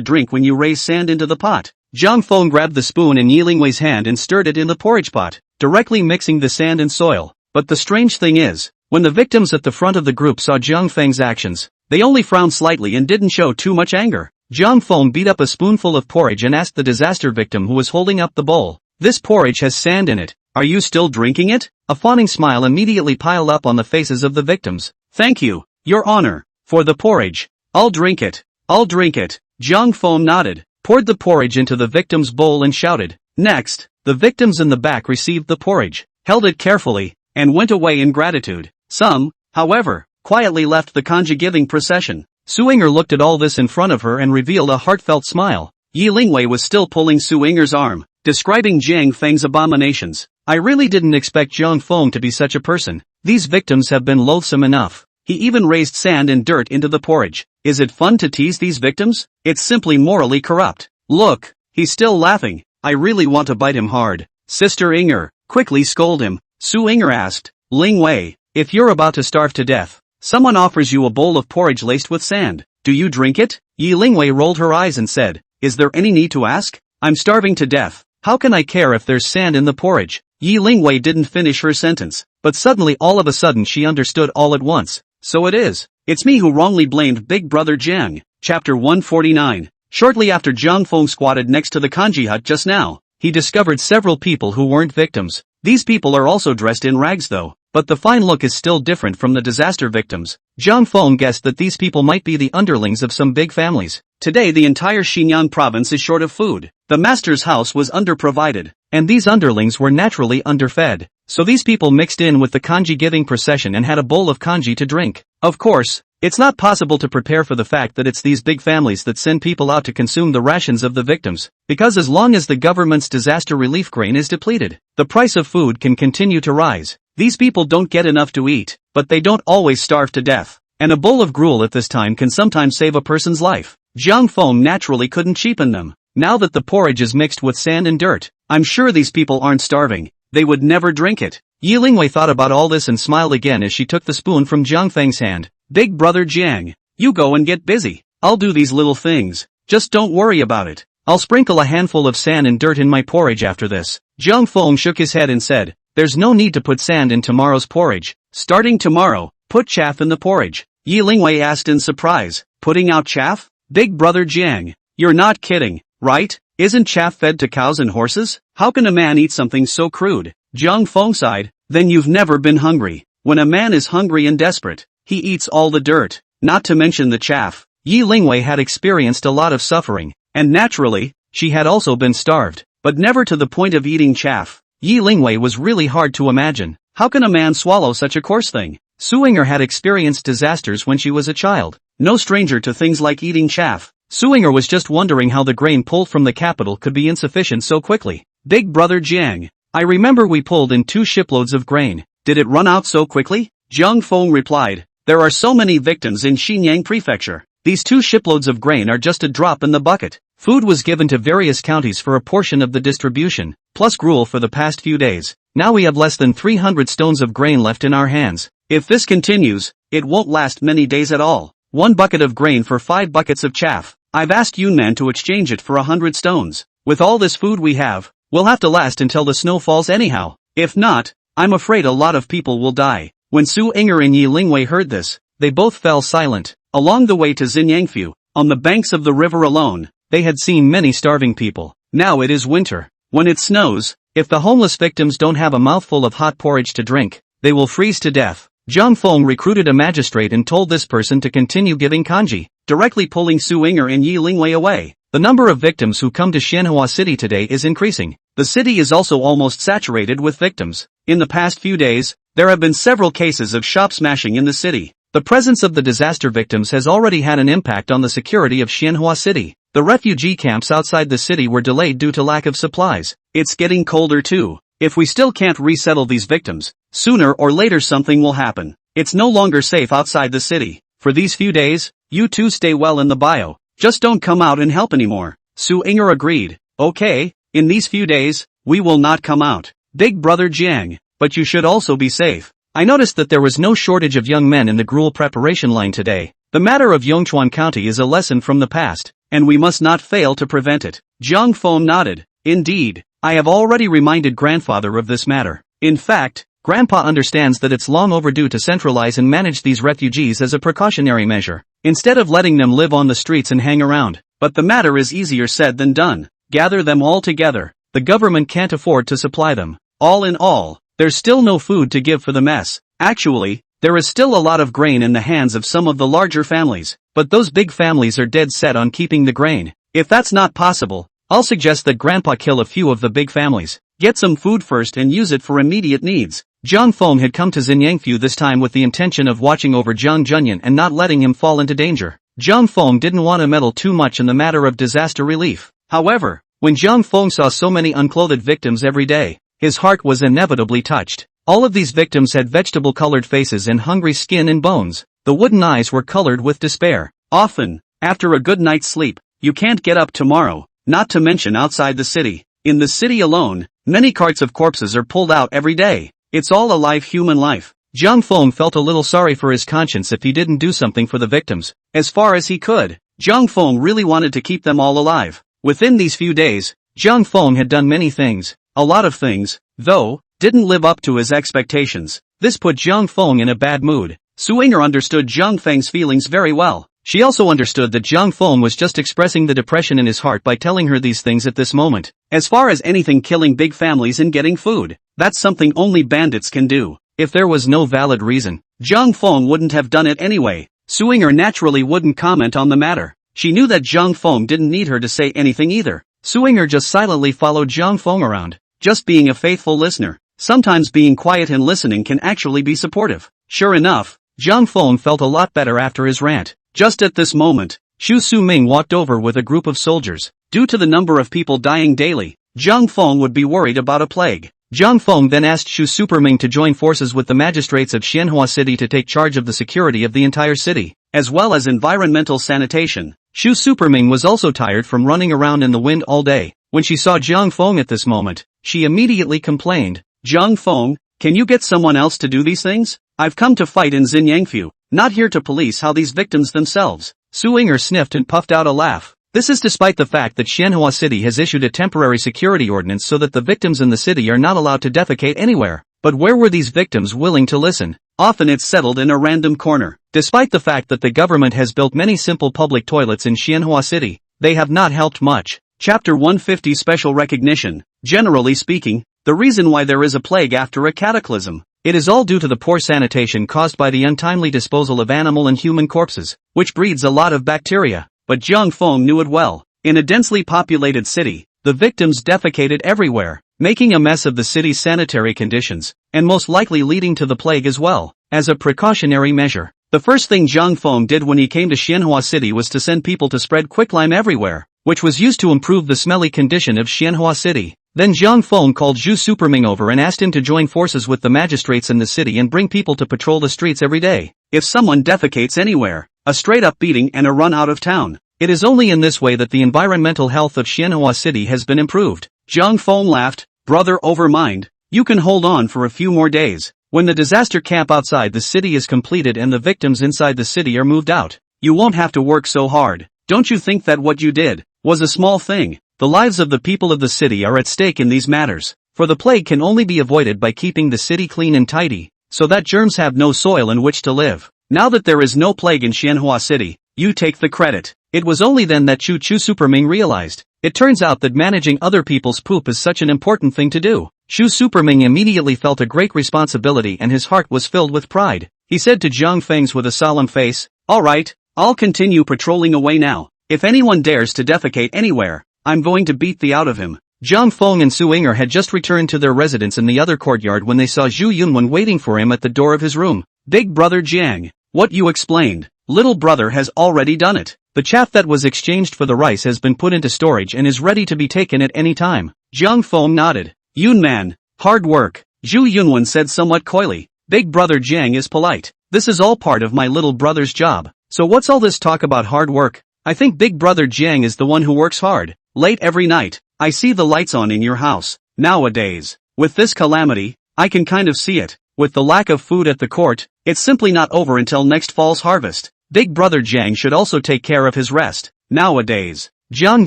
drink when you raise sand into the pot? Jiang Feng grabbed the spoon in Yi Lingwei's hand and stirred it in the porridge pot, directly mixing the sand and soil. But the strange thing is, when the victims at the front of the group saw Jiang Feng's actions, they only frowned slightly and didn't show too much anger. Jiang Feng beat up a spoonful of porridge and asked the disaster victim who was holding up the bowl, "This porridge has sand in it. Are you still drinking it?" A fawning smile immediately piled up on the faces of the victims. "Thank you, Your Honor, for the porridge. I'll drink it. I'll drink it." Jiang Feng nodded, poured the porridge into the victim's bowl and shouted. Next, the victims in the back received the porridge, held it carefully, and went away in gratitude. Some, however, quietly left the kanji giving procession. Su Inger looked at all this in front of her and revealed a heartfelt smile. Yi Lingwei was still pulling Su Inger's arm, describing Jiang Feng's abominations. I really didn't expect Jiang Feng to be such a person. These victims have been loathsome enough. He even raised sand and dirt into the porridge. Is it fun to tease these victims? It's simply morally corrupt. Look, he's still laughing. I really want to bite him hard. Sister Inger, quickly scold him. Su Inger asked, Ling Wei, if you're about to starve to death, someone offers you a bowl of porridge laced with sand. Do you drink it? Yi Lingwei rolled her eyes and said, is there any need to ask? I'm starving to death. How can I care if there's sand in the porridge? Yi Lingwei didn't finish her sentence, but suddenly all of a sudden she understood all at once. So it is. It's me who wrongly blamed Big Brother Jiang. Chapter 149. Shortly after Jiang Feng squatted next to the kanji hut just now, he discovered several people who weren't victims. These people are also dressed in rags though, but the fine look is still different from the disaster victims. Jiang Feng guessed that these people might be the underlings of some big families. Today the entire Xinjiang province is short of food. The master's house was underprovided, and these underlings were naturally underfed. So these people mixed in with the kanji giving procession and had a bowl of kanji to drink. Of course, it's not possible to prepare for the fact that it's these big families that send people out to consume the rations of the victims, because as long as the government's disaster relief grain is depleted, the price of food can continue to rise. These people don't get enough to eat, but they don't always starve to death. And a bowl of gruel at this time can sometimes save a person's life. Jiang Feng naturally couldn't cheapen them. Now that the porridge is mixed with sand and dirt, I'm sure these people aren't starving. They would never drink it. Yi Lingwei thought about all this and smiled again as she took the spoon from Jiang Feng's hand. Big Brother Jiang, you go and get busy. I'll do these little things. Just don't worry about it. I'll sprinkle a handful of sand and dirt in my porridge after this. Jiang Feng shook his head and said, there's no need to put sand in tomorrow's porridge. Starting tomorrow, put chaff in the porridge. Yi Lingwei asked in surprise, putting out chaff? Big Brother Jiang, you're not kidding, right? Isn't chaff fed to cows and horses? How can a man eat something so crude? Jiang Feng sighed, then you've never been hungry. When a man is hungry and desperate, he eats all the dirt, not to mention the chaff. Yi Lingwei had experienced a lot of suffering, and naturally, she had also been starved, but never to the point of eating chaff. Yi Lingwei was really hard to imagine. How can a man swallow such a coarse thing? Su Inger had experienced disasters when she was a child, no stranger to things like eating chaff. Su Inger was just wondering how the grain pulled from the capital could be insufficient so quickly. Big Brother Jiang, I remember we pulled in 2 shiploads of grain. Did it run out so quickly? Jiang Feng replied, there are so many victims in Xinjiang Prefecture. These 2 shiploads of grain are just a drop in the bucket. Food was given to various counties for a portion of the distribution, plus gruel for the past few days. Now we have less than 300 stones of grain left in our hands. If this continues, it won't last many days at all. 1 bucket of grain for 5 buckets of chaff. I've asked Yunman to exchange it for 100 stones. With all this food we have, we'll have to last until the snow falls anyhow. If not, I'm afraid a lot of people will die. When Su Inger and Yi Lingwei heard this, they both fell silent. Along the way to Xinyangfu, on the banks of the river alone, they had seen many starving people. Now it is winter. When it snows, if the homeless victims don't have a mouthful of hot porridge to drink, they will freeze to death. Jiang Feng recruited a magistrate and told this person to continue giving kanji, directly pulling Su Inger and Yi Lingwei away. The number of victims who come to Manhwa City today is increasing. The city is also almost saturated with victims. In the past few days, there have been several cases of shop smashing in the city. The presence of the disaster victims has already had an impact on the security of Manhwa City. The refugee camps outside the city were delayed due to lack of supplies. It's getting colder too. If we still can't resettle these victims, sooner or later something will happen. It's no longer safe outside the city. For these few days, you two stay well in the bio. Just don't come out and help anymore. Su Inger agreed. Okay, in these few days, we will not come out. Big Brother Jiang, but you should also be safe. I noticed that there was no shortage of young men in the gruel preparation line today. The matter of Yongchuan County is a lesson from the past, and we must not fail to prevent it. Jiang Feng nodded. Indeed, I have already reminded grandfather of this matter. In fact, Grandpa understands that it's long overdue to centralize and manage these refugees as a precautionary measure, instead of letting them live on the streets and hang around. But the matter is easier said than done. Gather them all together. The government can't afford to supply them. All in all, there's still no food to give for the mess. Actually, there is still a lot of grain in the hands of some of the larger families, but those big families are dead set on keeping the grain. If that's not possible, I'll suggest that Grandpa kill a few of the big families. Get some food first and use it for immediate needs. Jiang Feng had come to Xinyangfu this time with the intention of watching over Jiang Junyan and not letting him fall into danger. Zhang Feng didn't want to meddle too much in the matter of disaster relief. However, when Zhang Feng saw so many unclothed victims every day, his heart was inevitably touched. All of these victims had vegetable-colored faces and hungry skin and bones. The wooden eyes were colored with despair. Often, after a good night's sleep, you can't get up tomorrow, not to mention outside the city. In the city alone, many carts of corpses are pulled out every day. It's all a live human life. Zhang Feng felt a little sorry for his conscience if he didn't do something for the victims. As far as he could, Zhang Feng really wanted to keep them all alive. Within these few days, Zhang Feng had done many things. A lot of things, though, didn't live up to his expectations. This put Zhang Feng in a bad mood. Suinger understood Zhang Feng's feelings very well. She also understood that Zhang Feng was just expressing the depression in his heart by telling her these things at this moment. As far as anything killing big families and getting food, that's something only bandits can do. If there was no valid reason, Zhang Feng wouldn't have done it anyway. Suinger naturally wouldn't comment on the matter. She knew that Zhang Feng didn't need her to say anything either. Suinger just silently followed Zhang Feng around, just being a faithful listener. Sometimes being quiet and listening can actually be supportive. Sure enough, Zhang Feng felt a lot better after his rant. Just at this moment, Xu Suming walked over with a group of soldiers. Due to the number of people dying daily, Zhang Feng would be worried about a plague. Zhang Feng then asked Xu Superming to join forces with the magistrates of Xianhua City to take charge of the security of the entire city, as well as environmental sanitation. Xu Superming was also tired from running around in the wind all day. When she saw Zhang Feng at this moment, she immediately complained, "Zhang Feng, can you get someone else to do these things? I've come to fight in Xinyangfu, not here to police how these victims themselves." Suinger sniffed and puffed out a laugh. This is despite the fact that Xianhua City has issued a temporary security ordinance so that the victims in the city are not allowed to defecate anywhere. But where were these victims willing to listen? Often it's settled in a random corner. Despite the fact that the government has built many simple public toilets in Xianhua City, they have not helped much. Chapter 150 Special Recognition. Generally speaking, the reason why there is a plague after a cataclysm, it is all due to the poor sanitation caused by the untimely disposal of animal and human corpses, which breeds a lot of bacteria. But Zhang Feng knew it well. In a densely populated city, the victims defecated everywhere, making a mess of the city's sanitary conditions, and most likely leading to the plague as well. As a precautionary measure, the first thing Zhang Feng did when he came to Xianhua City was to send people to spread quicklime everywhere, which was used to improve the smelly condition of Xianhua City. Then Zhang Feng called Xu Superming over and asked him to join forces with the magistrates in the city and bring people to patrol the streets every day. If someone defecates anywhere, a straight-up beating and a run out of town. It is only in this way that the environmental health of Xianhua City has been improved. Zhang Feng laughed, "Brother over mind, you can hold on for a few more days. When the disaster camp outside the city is completed and the victims inside the city are moved out, you won't have to work so hard. Don't you think that what you did was a small thing? The lives of the people of the city are at stake in these matters, for the plague can only be avoided by keeping the city clean and tidy, so that germs have no soil in which to live. Now that there is no plague in Xianhua City, you take the credit." It was only then that Xu Superming realized. It turns out that managing other people's poop is such an important thing to do. Xu Superming immediately felt a great responsibility and his heart was filled with pride. He said to Zhang Feng with a solemn face, "All right, I'll continue patrolling away now. If anyone dares to defecate anywhere, I'm going to beat the out of him." Zhang Feng and Suinger had just returned to their residence in the other courtyard when they saw Zhu Yunwen waiting for him at the door of his room. "Big brother Jiang, what you explained, little brother has already done it. The chaff that was exchanged for the rice has been put into storage and is ready to be taken at any time." Zhang Feng nodded. "Yunman, hard work," Zhu Yunwen said somewhat coyly. "Big brother Jiang is polite. This is all part of my little brother's job. So what's all this talk about hard work? I think big brother Jiang is the one who works hard, late every night. I see the lights on in your house. Nowadays, with this calamity, I can kind of see it. With the lack of food at the court, it's simply not over until next fall's harvest. Big brother Jiang should also take care of his rest. Nowadays, Jiang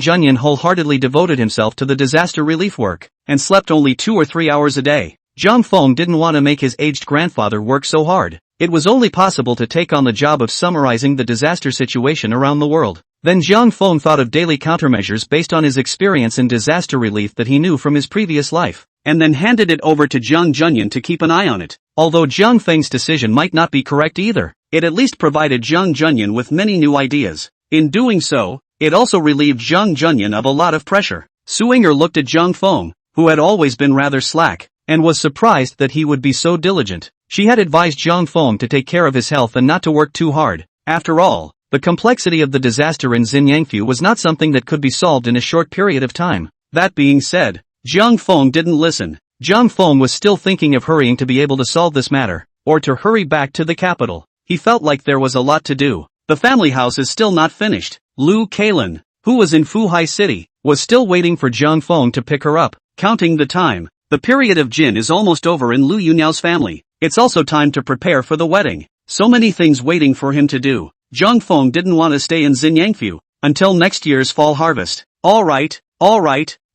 Junyan wholeheartedly devoted himself to the disaster relief work, and slept only 2 or 3 hours a day. Zhang Feng didn't want to make his aged grandfather work so hard. It was only possible to take on the job of summarizing the disaster situation around the world. Then Zhang Feng thought of daily countermeasures based on his experience in disaster relief that he knew from his previous life, and then handed it over to Jiang Junyan to keep an eye on it. Although Zhang Feng's decision might not be correct either, it at least provided Jiang Junyan with many new ideas. In doing so, it also relieved Jiang Junyan of a lot of pressure. Suinger looked at Zhang Feng, who had always been rather slack, and was surprised that he would be so diligent. She had advised Zhang Feng to take care of his health and not to work too hard. After all, The complexity of the disaster in Xinyangfu was not something that could be solved in a short period of time. That being said, Jiang Feng didn't listen. Jiang Feng was still thinking of hurrying to be able to solve this matter, or to hurry back to the capital. He felt like there was a lot to do. The family house is still not finished. Lu Kalin, who was in Fuhai City, was still waiting for Jiang Feng to pick her up. Counting the time, the period of Jin is almost over in Lu Yunyao's family. It's also time to prepare for the wedding. So many things waiting for him to do. Jiang Feng didn't want to stay in Xinyangfu until next year's fall harvest. Alright,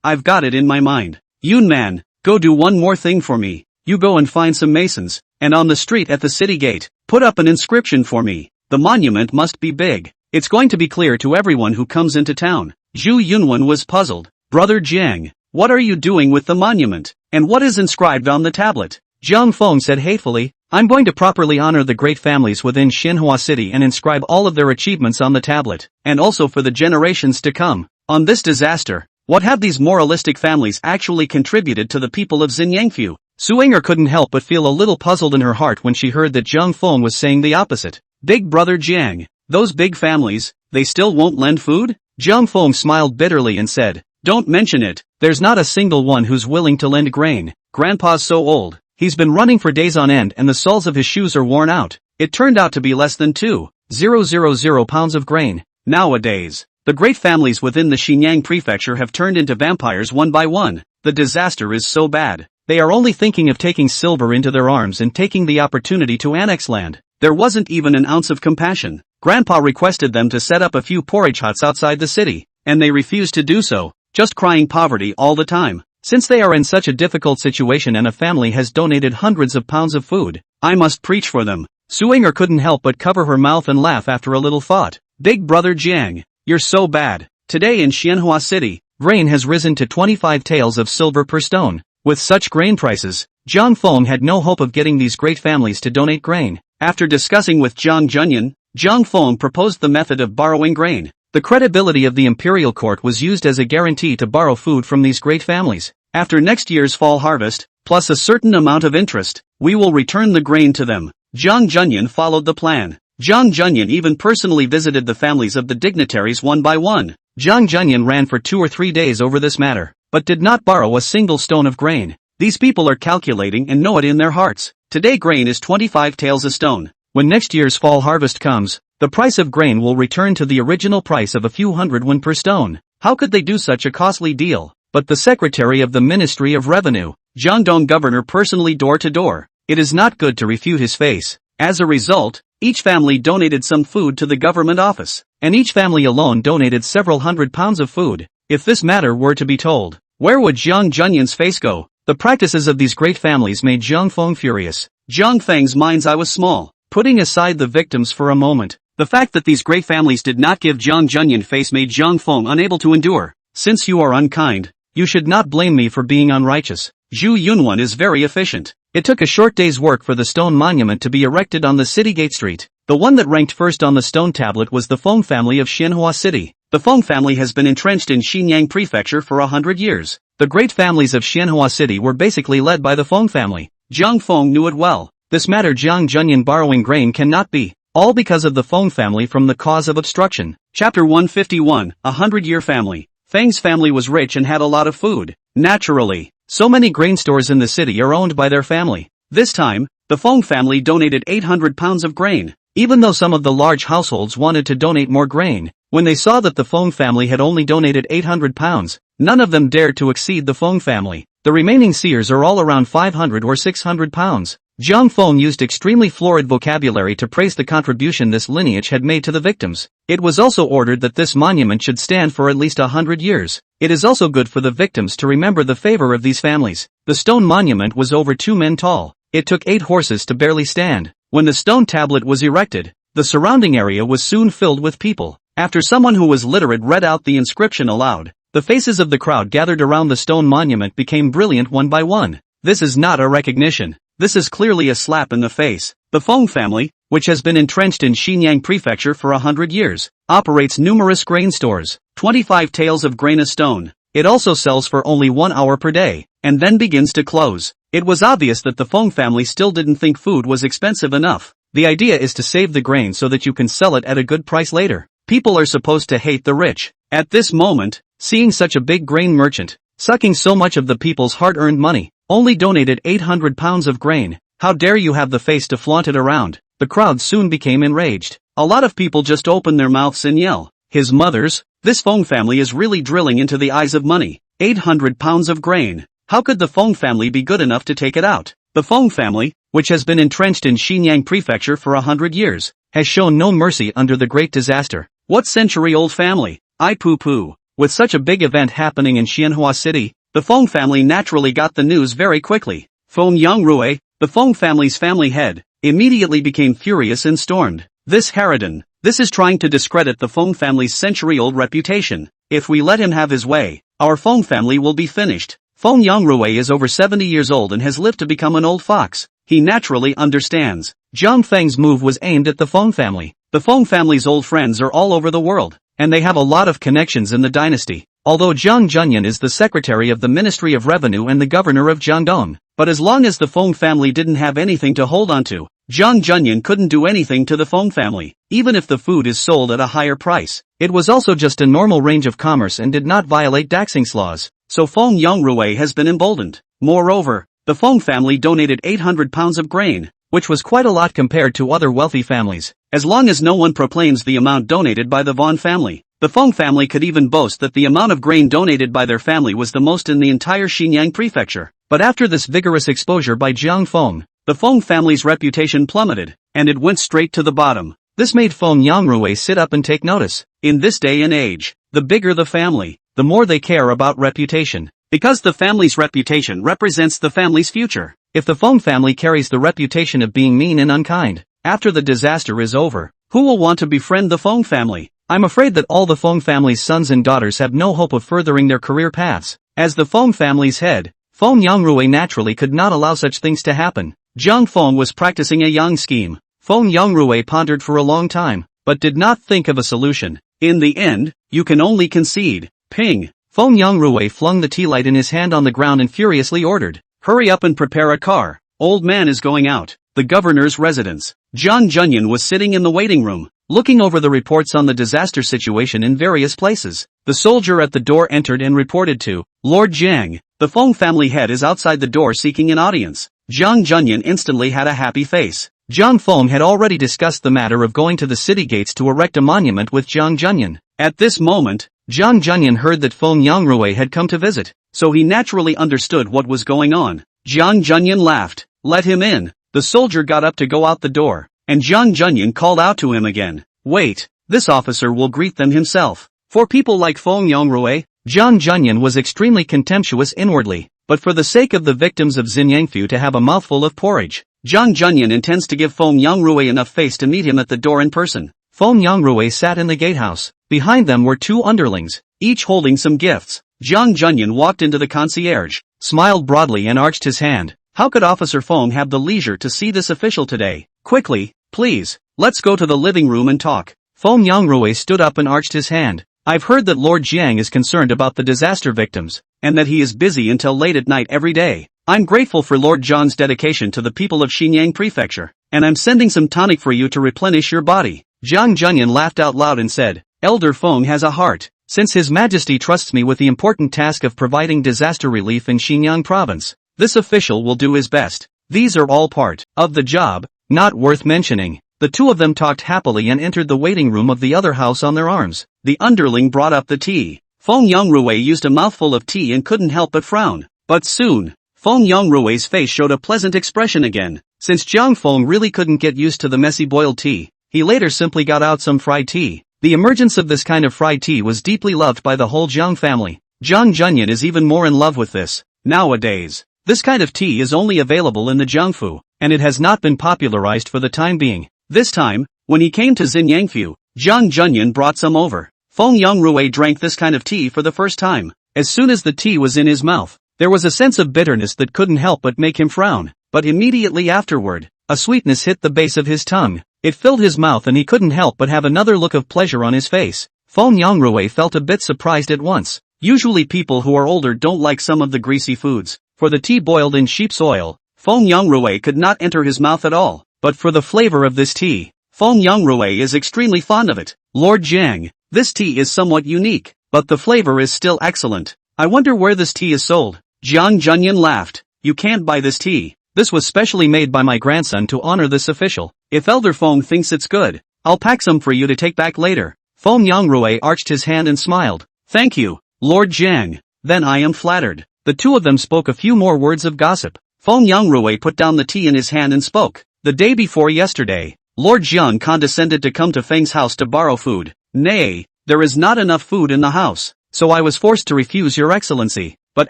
I've got it in my mind. Yunman, go do one more thing for me. You go and find some masons, and on the street at the city gate, put up an inscription for me. The monument must be big. It's going to be clear to everyone who comes into town. Zhu Yunwen was puzzled. Brother Jiang, what are you doing with the monument? And what is inscribed on the tablet? Jiang Feng said hatefully, I'm going to properly honor the great families within Xinhua City and inscribe all of their achievements on the tablet, and also for the generations to come. On this disaster, what have these moralistic families actually contributed to the people of Xinyangfu? Suinger couldn't help but feel a little puzzled in her heart when she heard that Jiang Feng was saying the opposite. Big brother Jiang, those big families, they still won't lend food? Jiang Feng smiled bitterly and said, don't mention it, there's not a single one who's willing to lend grain. Grandpa's so old, he's been running for days on end and the soles of his shoes are worn out. It turned out to be less than 2,000 pounds of grain. Nowadays, the great families within the Xinyang prefecture have turned into vampires one by one. The disaster is so bad. They are only thinking of taking silver into their arms and taking the opportunity to annex land. There wasn't even an ounce of compassion. Grandpa requested them to set up a few porridge huts outside the city, and they refused to do so, just crying poverty all the time. Since they are in such a difficult situation and a family has donated hundreds of pounds of food, I must preach for them. Suinger couldn't help but cover her mouth and laugh after a little thought. Big brother Jiang, you're so bad. Today in Xianhua City, grain has risen to 25 taels of silver per stone. With such grain prices, Jiang Feng had no hope of getting these great families to donate grain. After discussing with Jiang Junyan, Jiang Feng proposed the method of borrowing grain. The credibility of the imperial court was used as a guarantee to borrow food from these great families. After next year's fall harvest, plus a certain amount of interest, we will return the grain to them. Jiang Junyan followed the plan. Jiang Junyan even personally visited the families of the dignitaries one by one. Jiang Junyan ran for 2 or 3 days over this matter, but did not borrow a single stone of grain. These people are calculating and know it in their hearts. Today grain is 25 taels a stone. When next year's fall harvest comes, the price of grain will return to the original price of a few hundred won per stone. How could they do such a costly deal? But the secretary of the Ministry of Revenue, Jiangdong governor personally door to door. It is not good to refute his face. As a result, each family donated some food to the government office, and each family alone donated several hundred pounds of food. If this matter were to be told, where would Jiang Junyan's face go? The practices of these great families made Jiang Feng furious. Jiang Feng's mind's eye was small. Putting aside the victims for a moment, the fact that these great families did not give Jiang Junyan face made Jiang Feng unable to endure. Since you are unkind, you should not blame me for being unrighteous. Zhu Yunwen is very efficient. It took a short day's work for the stone monument to be erected on the city gate street. The one that ranked first on the stone tablet was the Feng family of Xinhua City. The Feng family has been entrenched in Xinyang prefecture for 100 years. The great families of Xinhua City were basically led by the Feng family. Jiang Feng knew it well. This matter Jiang Junyan borrowing grain cannot be, all because of the Feng family from the cause of obstruction. Chapter 151, 100-year family. Feng's family was rich and had a lot of food. Naturally, so many grain stores in the city are owned by their family. This time, the Feng family donated 800 pounds of grain. Even though some of the large households wanted to donate more grain, when they saw that the Feng family had only donated 800 pounds, none of them dared to exceed the Feng family. The remaining seers are all around 500 or 600 pounds. Jiang Feng used extremely florid vocabulary to praise the contribution this lineage had made to the victims. It was also ordered that this monument should stand for at least 100 years. It is also good for the victims to remember the favor of these families. The stone monument was over 2 men tall. It took 8 horses to barely stand. When the stone tablet was erected, the surrounding area was soon filled with people. After someone who was literate read out the inscription aloud, the faces of the crowd gathered around the stone monument became brilliant one by one. This is not a recognition. This is clearly a slap in the face. The Feng family, which has been entrenched in Xinyang prefecture for 100 years, operates numerous grain stores, 25 taels of grain a stone. It also sells for only 1 hour per day, and then begins to close. It was obvious that the Feng family still didn't think food was expensive enough. The idea is to save the grain so that you can sell it at a good price later. People are supposed to hate the rich. At this moment, seeing such a big grain merchant, sucking so much of the people's hard-earned money, only donated 800 pounds of grain, how dare you have the face to flaunt it around? The crowd soon became enraged. A lot of people just open their mouths and yell, his mothers, this Fong family is really drilling into the eyes of money. 800 pounds of grain. How could the Fong family be good enough to take it out? The Fong family, which has been entrenched in Xinyang Prefecture for 100 years, has shown no mercy under the Great Disaster. What century-old family? I poo-poo. With such a big event happening in Xianhua City, the Fong family naturally got the news very quickly. Fong Yangrui, the Fong family's family head, immediately became furious and stormed. This harridan, this is trying to discredit the Fong family's century-old reputation. If we let him have his way, our Fong family will be finished. Fong Yangrui is over 70 years old and has lived to become an old fox. He naturally understands. Zhang Feng's move was aimed at the Fong family. The Fong family's old friends are all over the world, and they have a lot of connections in the dynasty. Although Zhang Junyan is the secretary of the Ministry of Revenue and the governor of Jiangdong, but as long as the Fong family didn't have anything to hold on to, Zhang Junyan couldn't do anything to the Fong family, even if the food is sold at a higher price. It was also just a normal range of commerce and did not violate Daxing's laws, so Fong Yangrui has been emboldened. Moreover, the Fong family donated 800 pounds of grain, which was quite a lot compared to other wealthy families. As long as no one proclaims the amount donated by the Von family, the Fong family could even boast that the amount of grain donated by their family was the most in the entire Xinyang Prefecture. But after this vigorous exposure by Jiang Fong, the Fong family's reputation plummeted, and it went straight to the bottom. This made Fong Yangrui sit up and take notice. In this day and age, the bigger the family, the more they care about reputation. Because the family's reputation represents the family's future. If the Fong family carries the reputation of being mean and unkind, after the disaster is over, who will want to befriend the Fong family? I'm afraid that all the Fong family's sons and daughters have no hope of furthering their career paths. As the Fong family's head, Fong Yangrui naturally could not allow such things to happen. Jiang Fong was practicing a Yang scheme. Fong Yangrui pondered for a long time, but did not think of a solution. In the end, you can only concede. Ping! Fong Yangrui flung the tea light in his hand on the ground and furiously ordered, hurry up and prepare a car. Old man is going out. The governor's residence. Zhang Junyan was sitting in the waiting room, looking over the reports on the disaster situation in various places. The soldier at the door entered and reported to Lord Jiang. The Fong family head is outside the door seeking an audience. Zhang Junyan instantly had a happy face. Jiang Fong had already discussed the matter of going to the city gates to erect a monument with Zhang Junyan. At this moment, Zhang Junyan heard that Fong Yangrui had come to visit, so he naturally understood what was going on. Zhang Junyan laughed. Let him in. The soldier got up to go out the door, and Zhang Junyan called out to him again. Wait, this officer will greet them himself. For people like Fong Yangrui, Zhang Junyan was extremely contemptuous inwardly, but for the sake of the victims of Xinyangfu to have a mouthful of porridge, Zhang Junyan intends to give Fong Yangrui enough face to meet him at the door in person. Fong Yangrui sat in the gatehouse. Behind them were two underlings, each holding some gifts. Zhang Junyan walked into the concierge, smiled broadly and arched his hand. How could Officer Fong have the leisure to see this official today? Quickly, please, let's go to the living room and talk. Fong Yangrui stood up and arched his hand. I've heard that Lord Jiang is concerned about the disaster victims, and that he is busy until late at night every day. I'm grateful for Lord Zhang's dedication to the people of Xinyang Prefecture, and I'm sending some tonic for you to replenish your body. Zhang Junyan laughed out loud and said, Elder Fong has a heart. Since His Majesty trusts me with the important task of providing disaster relief in Xinyang Province, this official will do his best. These are all part of the job, not worth mentioning. The two of them talked happily and entered the waiting room of the other house on their arms. The underling brought up the tea. Fong Yangrui used a mouthful of tea and couldn't help but frown. But soon, Fong Yangrui's face showed a pleasant expression again. Since Jiang Fong really couldn't get used to the messy boiled tea, he later simply got out some fried tea. The emergence of this kind of fried tea was deeply loved by the whole Jiang family. Zhang Junyan is even more in love with this. Nowadays, this kind of tea is only available in the Jiangfu, and it has not been popularized for the time being. This time, when he came to Xinyangfu, Zhang Junyan brought some over. Fong Yangrui drank this kind of tea for the first time. As soon as the tea was in his mouth, there was a sense of bitterness that couldn't help but make him frown. But immediately afterward, a sweetness hit the base of his tongue. It filled his mouth and he couldn't help but have another look of pleasure on his face. Fong Yangrui felt a bit surprised at once. Usually people who are older don't like some of the greasy foods. For the tea boiled in sheep's oil, Fong Yangrui could not enter his mouth at all. but for the flavor of this tea. Feng Yongrui is extremely fond of it. Lord Jiang, this tea is somewhat unique, but the flavor is still excellent. I wonder where this tea is sold. Jiang Junyan laughed. You can't buy this tea. This was specially made by my grandson to honor this official. If Elder Feng thinks it's good, I'll pack some for you to take back later. Feng Yongrui arched his hand and smiled. Thank you, Lord Jiang. Then I am flattered. The two of them spoke a few more words of gossip. Feng Yongrui put down the tea in his hand and spoke. The day before yesterday, Lord Jiang condescended to come to Feng's house to borrow food. Nay, there is not enough food in the house, so I was forced to refuse your excellency. But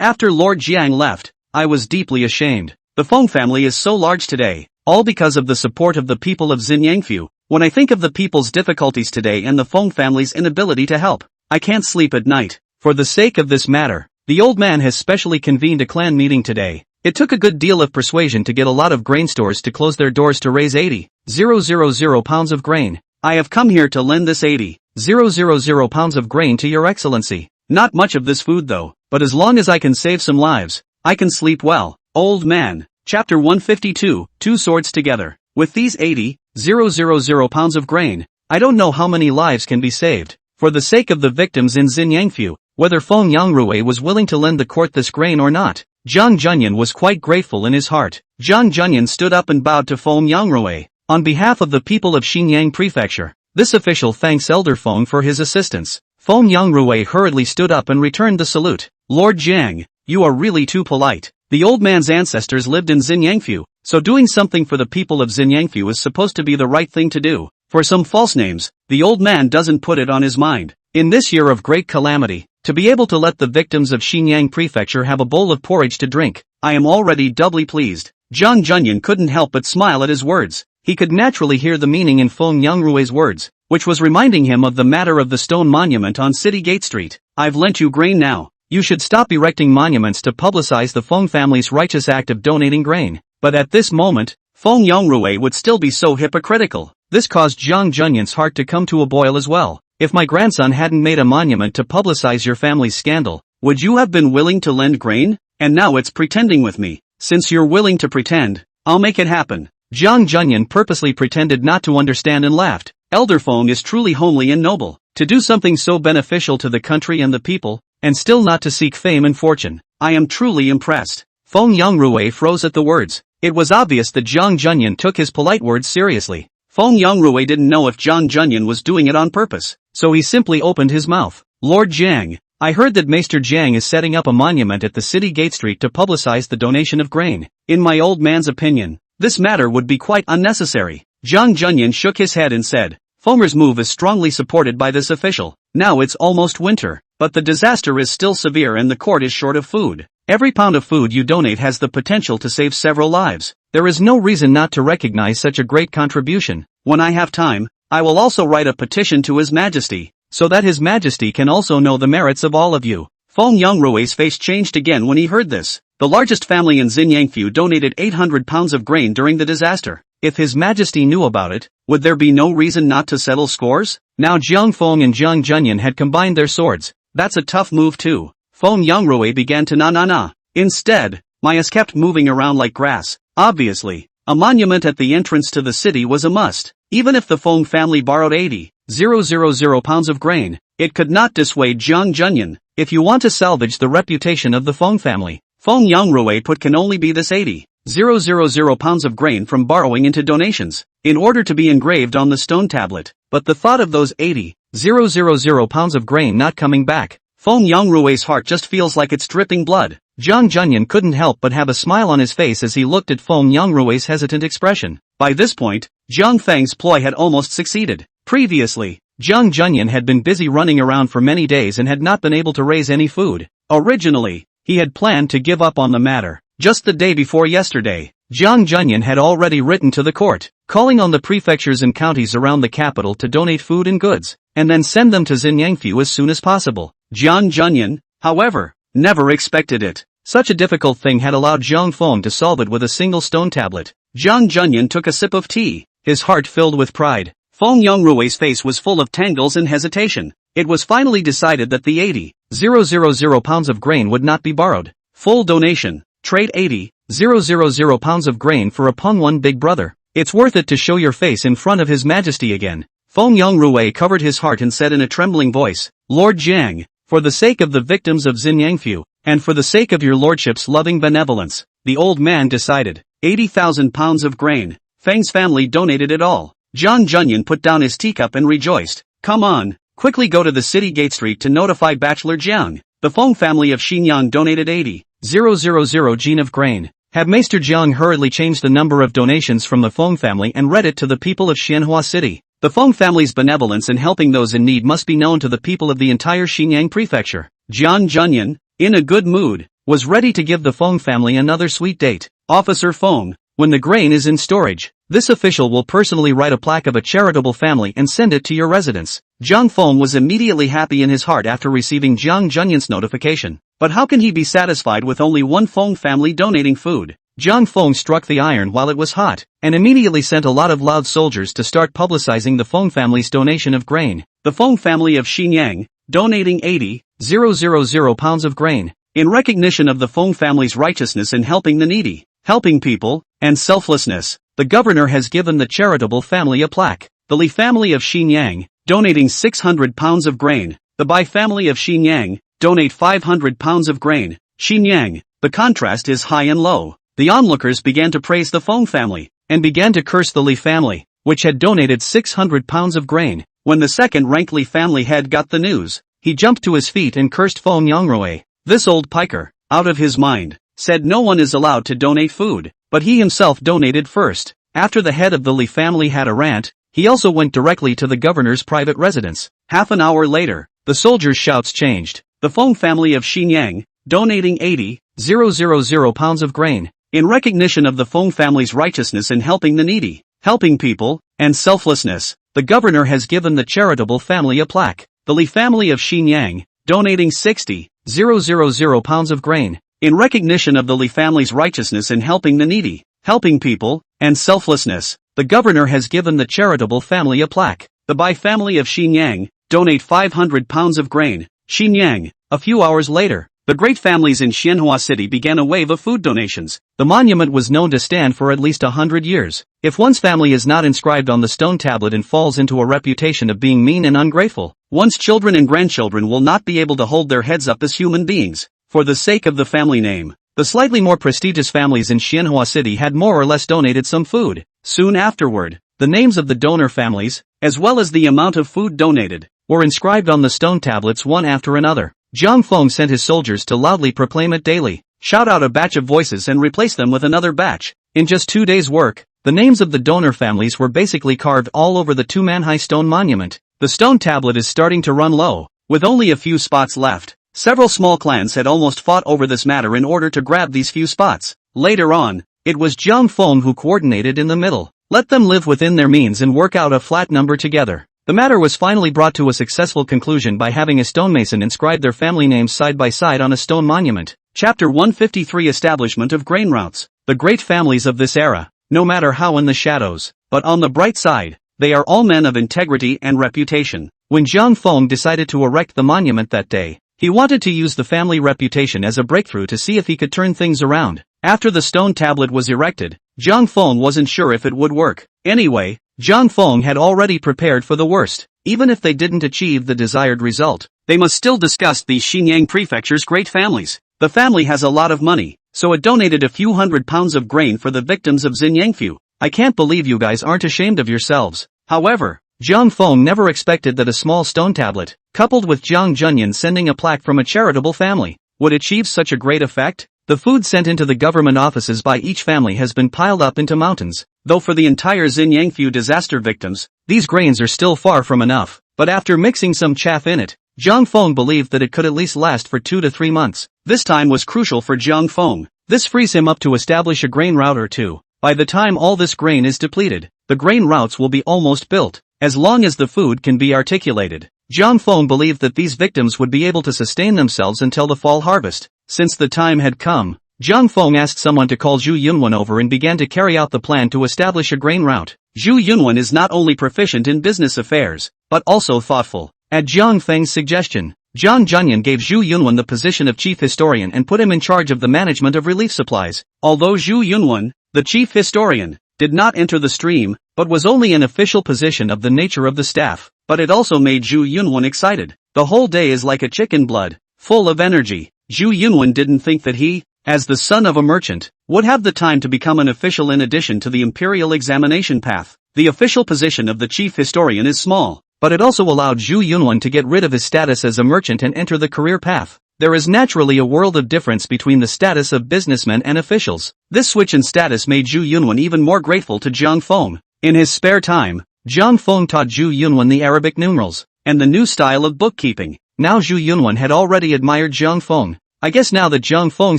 after Lord Jiang left, I was deeply ashamed. The Feng family is so large today, all because of the support of the people of Xinyangfu. When I think of the people's difficulties today and the Feng family's inability to help, I can't sleep at night. For the sake of this matter, the old man has specially convened a clan meeting today. It took a good deal of persuasion to get a lot of grain stores to close their doors to raise 80,000 pounds of grain. I have come here to lend this 80,000 pounds of grain to your excellency. Not much of this food though, but as long as I can save some lives, I can sleep well. Old man. Chapter 152, Two Swords Together. With these 80,000 pounds of grain, I don't know how many lives can be saved. For the sake of the victims in Xinyangfu, whether Feng Yongrui was willing to lend the court this grain or not, Zhang Junyan was quite grateful in his heart. Zhang Junyan stood up and bowed to Feng Yongrui. On behalf of the people of Xinyang Prefecture, this official thanks Elder Feng for his assistance. Feng Yongrui hurriedly stood up and returned the salute. Lord Jiang, you are really too polite. The old man's ancestors lived in Xinyangfu, so doing something for the people of Xinyangfu is supposed to be the right thing to do. For some false names, the old man doesn't put it on his mind. In this year of great calamity, to be able to let the victims of Xinyang Prefecture have a bowl of porridge to drink, I am already doubly pleased. Zhang Junyan couldn't help but smile at his words. He could naturally hear the meaning in Feng Yongrui's words, which was reminding him of the matter of the stone monument on City Gate Street. I've lent you grain now. You should stop erecting monuments to publicize the Feng family's righteous act of donating grain. But at this moment, Feng Yongrui would still be so hypocritical. This caused Zhang Junyan's heart to come to a boil as well. If my grandson hadn't made a monument to publicize your family's scandal, would you have been willing to lend grain? And now it's pretending with me. Since you're willing to pretend, I'll make it happen. Zhang Junyan purposely pretended not to understand and laughed. Elder Feng is truly homely and noble. To do something so beneficial to the country and the people, and still not to seek fame and fortune. I am truly impressed. Feng Yongrui froze at the words. It was obvious that Zhang Junyan took his polite words seriously. Feng Yongrui didn't know if Zhang Junyan was doing it on purpose, so he simply opened his mouth. Lord Jiang, I heard that Maester Jiang is setting up a monument at the City Gate Street to publicize the donation of grain. In my old man's opinion, this matter would be quite unnecessary. Zhang Junyan shook his head and said, Feng's move is strongly supported by this official. Now it's almost winter, but the disaster is still severe and the court is short of food. Every pound of food you donate has the potential to save several lives. There is no reason not to recognize such a great contribution. When I have time, I will also write a petition to His Majesty, so that His Majesty can also know the merits of all of you. Feng Yongrui's face changed again when he heard this. The largest family in Xinyangfu donated 800 pounds of grain during the disaster. If His Majesty knew about it, would there be no reason not to settle scores? Now Jiang Feng and Zhang Junyan had combined their swords. That's a tough move too. Feng Yongrui began to na. Instead, Mayas kept moving around like grass. Obviously, a monument at the entrance to the city was a must. Even if the Feng family borrowed 80,000 pounds of grain, it could not dissuade Zhang Junyan. If you want to salvage the reputation of the Feng family, Feng Yongrui put can only be this 80,000 pounds of grain from borrowing into donations, in order to be engraved on the stone tablet. But the thought of those 80,000 pounds of grain not coming back, Feng Yongrui's heart just feels like it's dripping blood. Zhang Junyan couldn't help but have a smile on his face as he looked at Feng Yongrui's hesitant expression. By this point, Zhang Feng's ploy had almost succeeded. Previously, Zhang Junyan had been busy running around for many days and had not been able to raise any food. Originally, he had planned to give up on the matter. Just the day before yesterday, Zhang Junyan had already written to the court, calling on the prefectures and counties around the capital to donate food and goods, and then send them to Xinyangfu as soon as possible. Zhang Junyan, however, never expected it. Such a difficult thing had allowed Zhang Feng to solve it with a single stone tablet. Zhang Junyan took a sip of tea, his heart filled with pride. Feng Yongrui's face was full of tangles and hesitation. It was finally decided that the 80,000 pounds of grain would not be borrowed. Full donation. Trade 80,000 pounds of grain for a Pengwan big brother. It's worth it to show your face in front of His Majesty again. Feng Yongrui covered his heart and said in a trembling voice, Lord Jiang, for the sake of the victims of Xinyangfu, and for the sake of your lordship's loving benevolence, the old man decided. 80,000 pounds of grain. Feng's family donated it all. Jiang Junyan put down his teacup and rejoiced. Come on, quickly go to the city gate street to notify Bachelor Jiang. The Feng family of Xinyang donated 80,000 gene of grain. Had Maester Jiang hurriedly changed the number of donations from the Feng family and read it to the people of Xianhua City. The Feng family's benevolence in helping those in need must be known to the people of the entire Xinyang prefecture. Jiang Junyan, in a good mood, was ready to give the Feng family another sweet date. Officer Feng, when the grain is in storage, this official will personally write a plaque of a charitable family and send it to your residence. Jiang Feng was immediately happy in his heart after receiving Jiang Junyan's notification. But how can he be satisfied with only one Feng family donating food? Jiang Feng struck the iron while it was hot, and immediately sent a lot of loud soldiers to start publicizing the Feng family's donation of grain. The Feng family of Xinyang, donating 80,000 pounds of grain, in recognition of the Feng family's righteousness in helping the needy, helping people, and selflessness. The governor has given the charitable family a plaque. The Li family of Xinyang, donating 600 pounds of grain. The Bai family of Xinyang, donate 500 pounds of grain. Xinyang, the contrast is high and low. The onlookers began to praise the Feng family, and began to curse the Li family, which had donated 600 pounds of grain. When the second-ranked Li family head got the news, he jumped to his feet and cursed Feng Yongrui. This old piker, out of his mind, said no one is allowed to donate food, but he himself donated first. After the head of the Li family had a rant, he also went directly to the governor's private residence. Half an hour later, the soldiers' shouts changed. The Feng family of Xinyang, donating 80,000 pounds of grain, in recognition of the Feng family's righteousness in helping the needy, helping people, and selflessness. The governor has given the charitable family a plaque. The Li family of Xinyang, donating 60,000 pounds of grain, in recognition of the Li family's righteousness in helping the needy, helping people, and selflessness. The governor has given the charitable family a plaque. The Bai family of Xinyang, donate 500 pounds of grain. Xinyang. A few hours later, the great families in Xianhua City began a wave of food donations. The monument was known to stand for at least 100 years. If one's family is not inscribed on the stone tablet and falls into a reputation of being mean and ungrateful, one's children and grandchildren will not be able to hold their heads up as human beings. For the sake of the family name, the slightly more prestigious families in Xianhua City had more or less donated some food. Soon afterward, the names of the donor families, as well as the amount of food donated, were inscribed on the stone tablets one after another. Jiang Feng sent his soldiers to loudly proclaim it daily, shout out a batch of voices and replace them with another batch. In just 2 days' work, the names of the donor families were basically carved all over the 2-man-high stone monument. The stone tablet is starting to run low, with only a few spots left. Several small clans had almost fought over this matter in order to grab these few spots. Later on, it was Jiang Feng who coordinated in the middle. Let them live within their means and work out a flat number together. The matter was finally brought to a successful conclusion by having a stonemason inscribe their family names side by side on a stone monument. Chapter 153 Establishment of Grain Routes. The great families of this era, no matter how in the shadows, but on the bright side, they are all men of integrity and reputation. When Jiang Feng decided to erect the monument that day, he wanted to use the family reputation as a breakthrough to see if he could turn things around. After the stone tablet was erected, Jiang Feng wasn't sure if it would work. Anyway, Jiang Feng had already prepared for the worst. Even if they didn't achieve the desired result, they must still discuss the Xinyang prefecture's great families. The family has a lot of money, so it donated a few hundred pounds of grain for the victims of Xinyangfu. I can't believe you guys aren't ashamed of yourselves. However, Jiang Feng never expected that a small stone tablet, coupled with Jiang Junyan sending a plaque from a charitable family, would achieve such a great effect. The food sent into the government offices by each family has been piled up into mountains, though for the entire Xinyangfu disaster victims, these grains are still far from enough. But after mixing some chaff in it, Jiang Feng believed that it could at least last for 2 to 3 months. This time was crucial for Jiang Feng. This frees him up to establish a grain route or two. By the time all this grain is depleted, the grain routes will be almost built, as long as the food can be articulated. Jiang Feng believed that these victims would be able to sustain themselves until the fall harvest. Since the time had come, Jiang Feng asked someone to call Zhu Yunwen over and began to carry out the plan to establish a grain route. Zhu Yunwen is not only proficient in business affairs, but also thoughtful. At Jiang Feng's suggestion, Jiang Junyan gave Zhu Yunwen the position of chief historian and put him in charge of the management of relief supplies. Although Zhu Yunwen, the chief historian, did not enter the stream, but was only an official position of the nature of the staff. But it also made Zhu Yunwen excited. The whole day is like a chicken blood, full of energy. Zhu Yunwen didn't think that he, as the son of a merchant, would have the time to become an official in addition to the imperial examination path. The official position of the chief historian is small, but it also allowed Zhu Yunwen to get rid of his status as a merchant and enter the career path. There is naturally a world of difference between the status of businessmen and officials. This switch in status made Zhu Yunwen even more grateful to Zhang Feng. In his spare time, Zhang Feng taught Zhu Yunwen the Arabic numerals and the new style of bookkeeping. Now Zhu Yunwen had already admired Zhang Feng. I guess now that Zhang Feng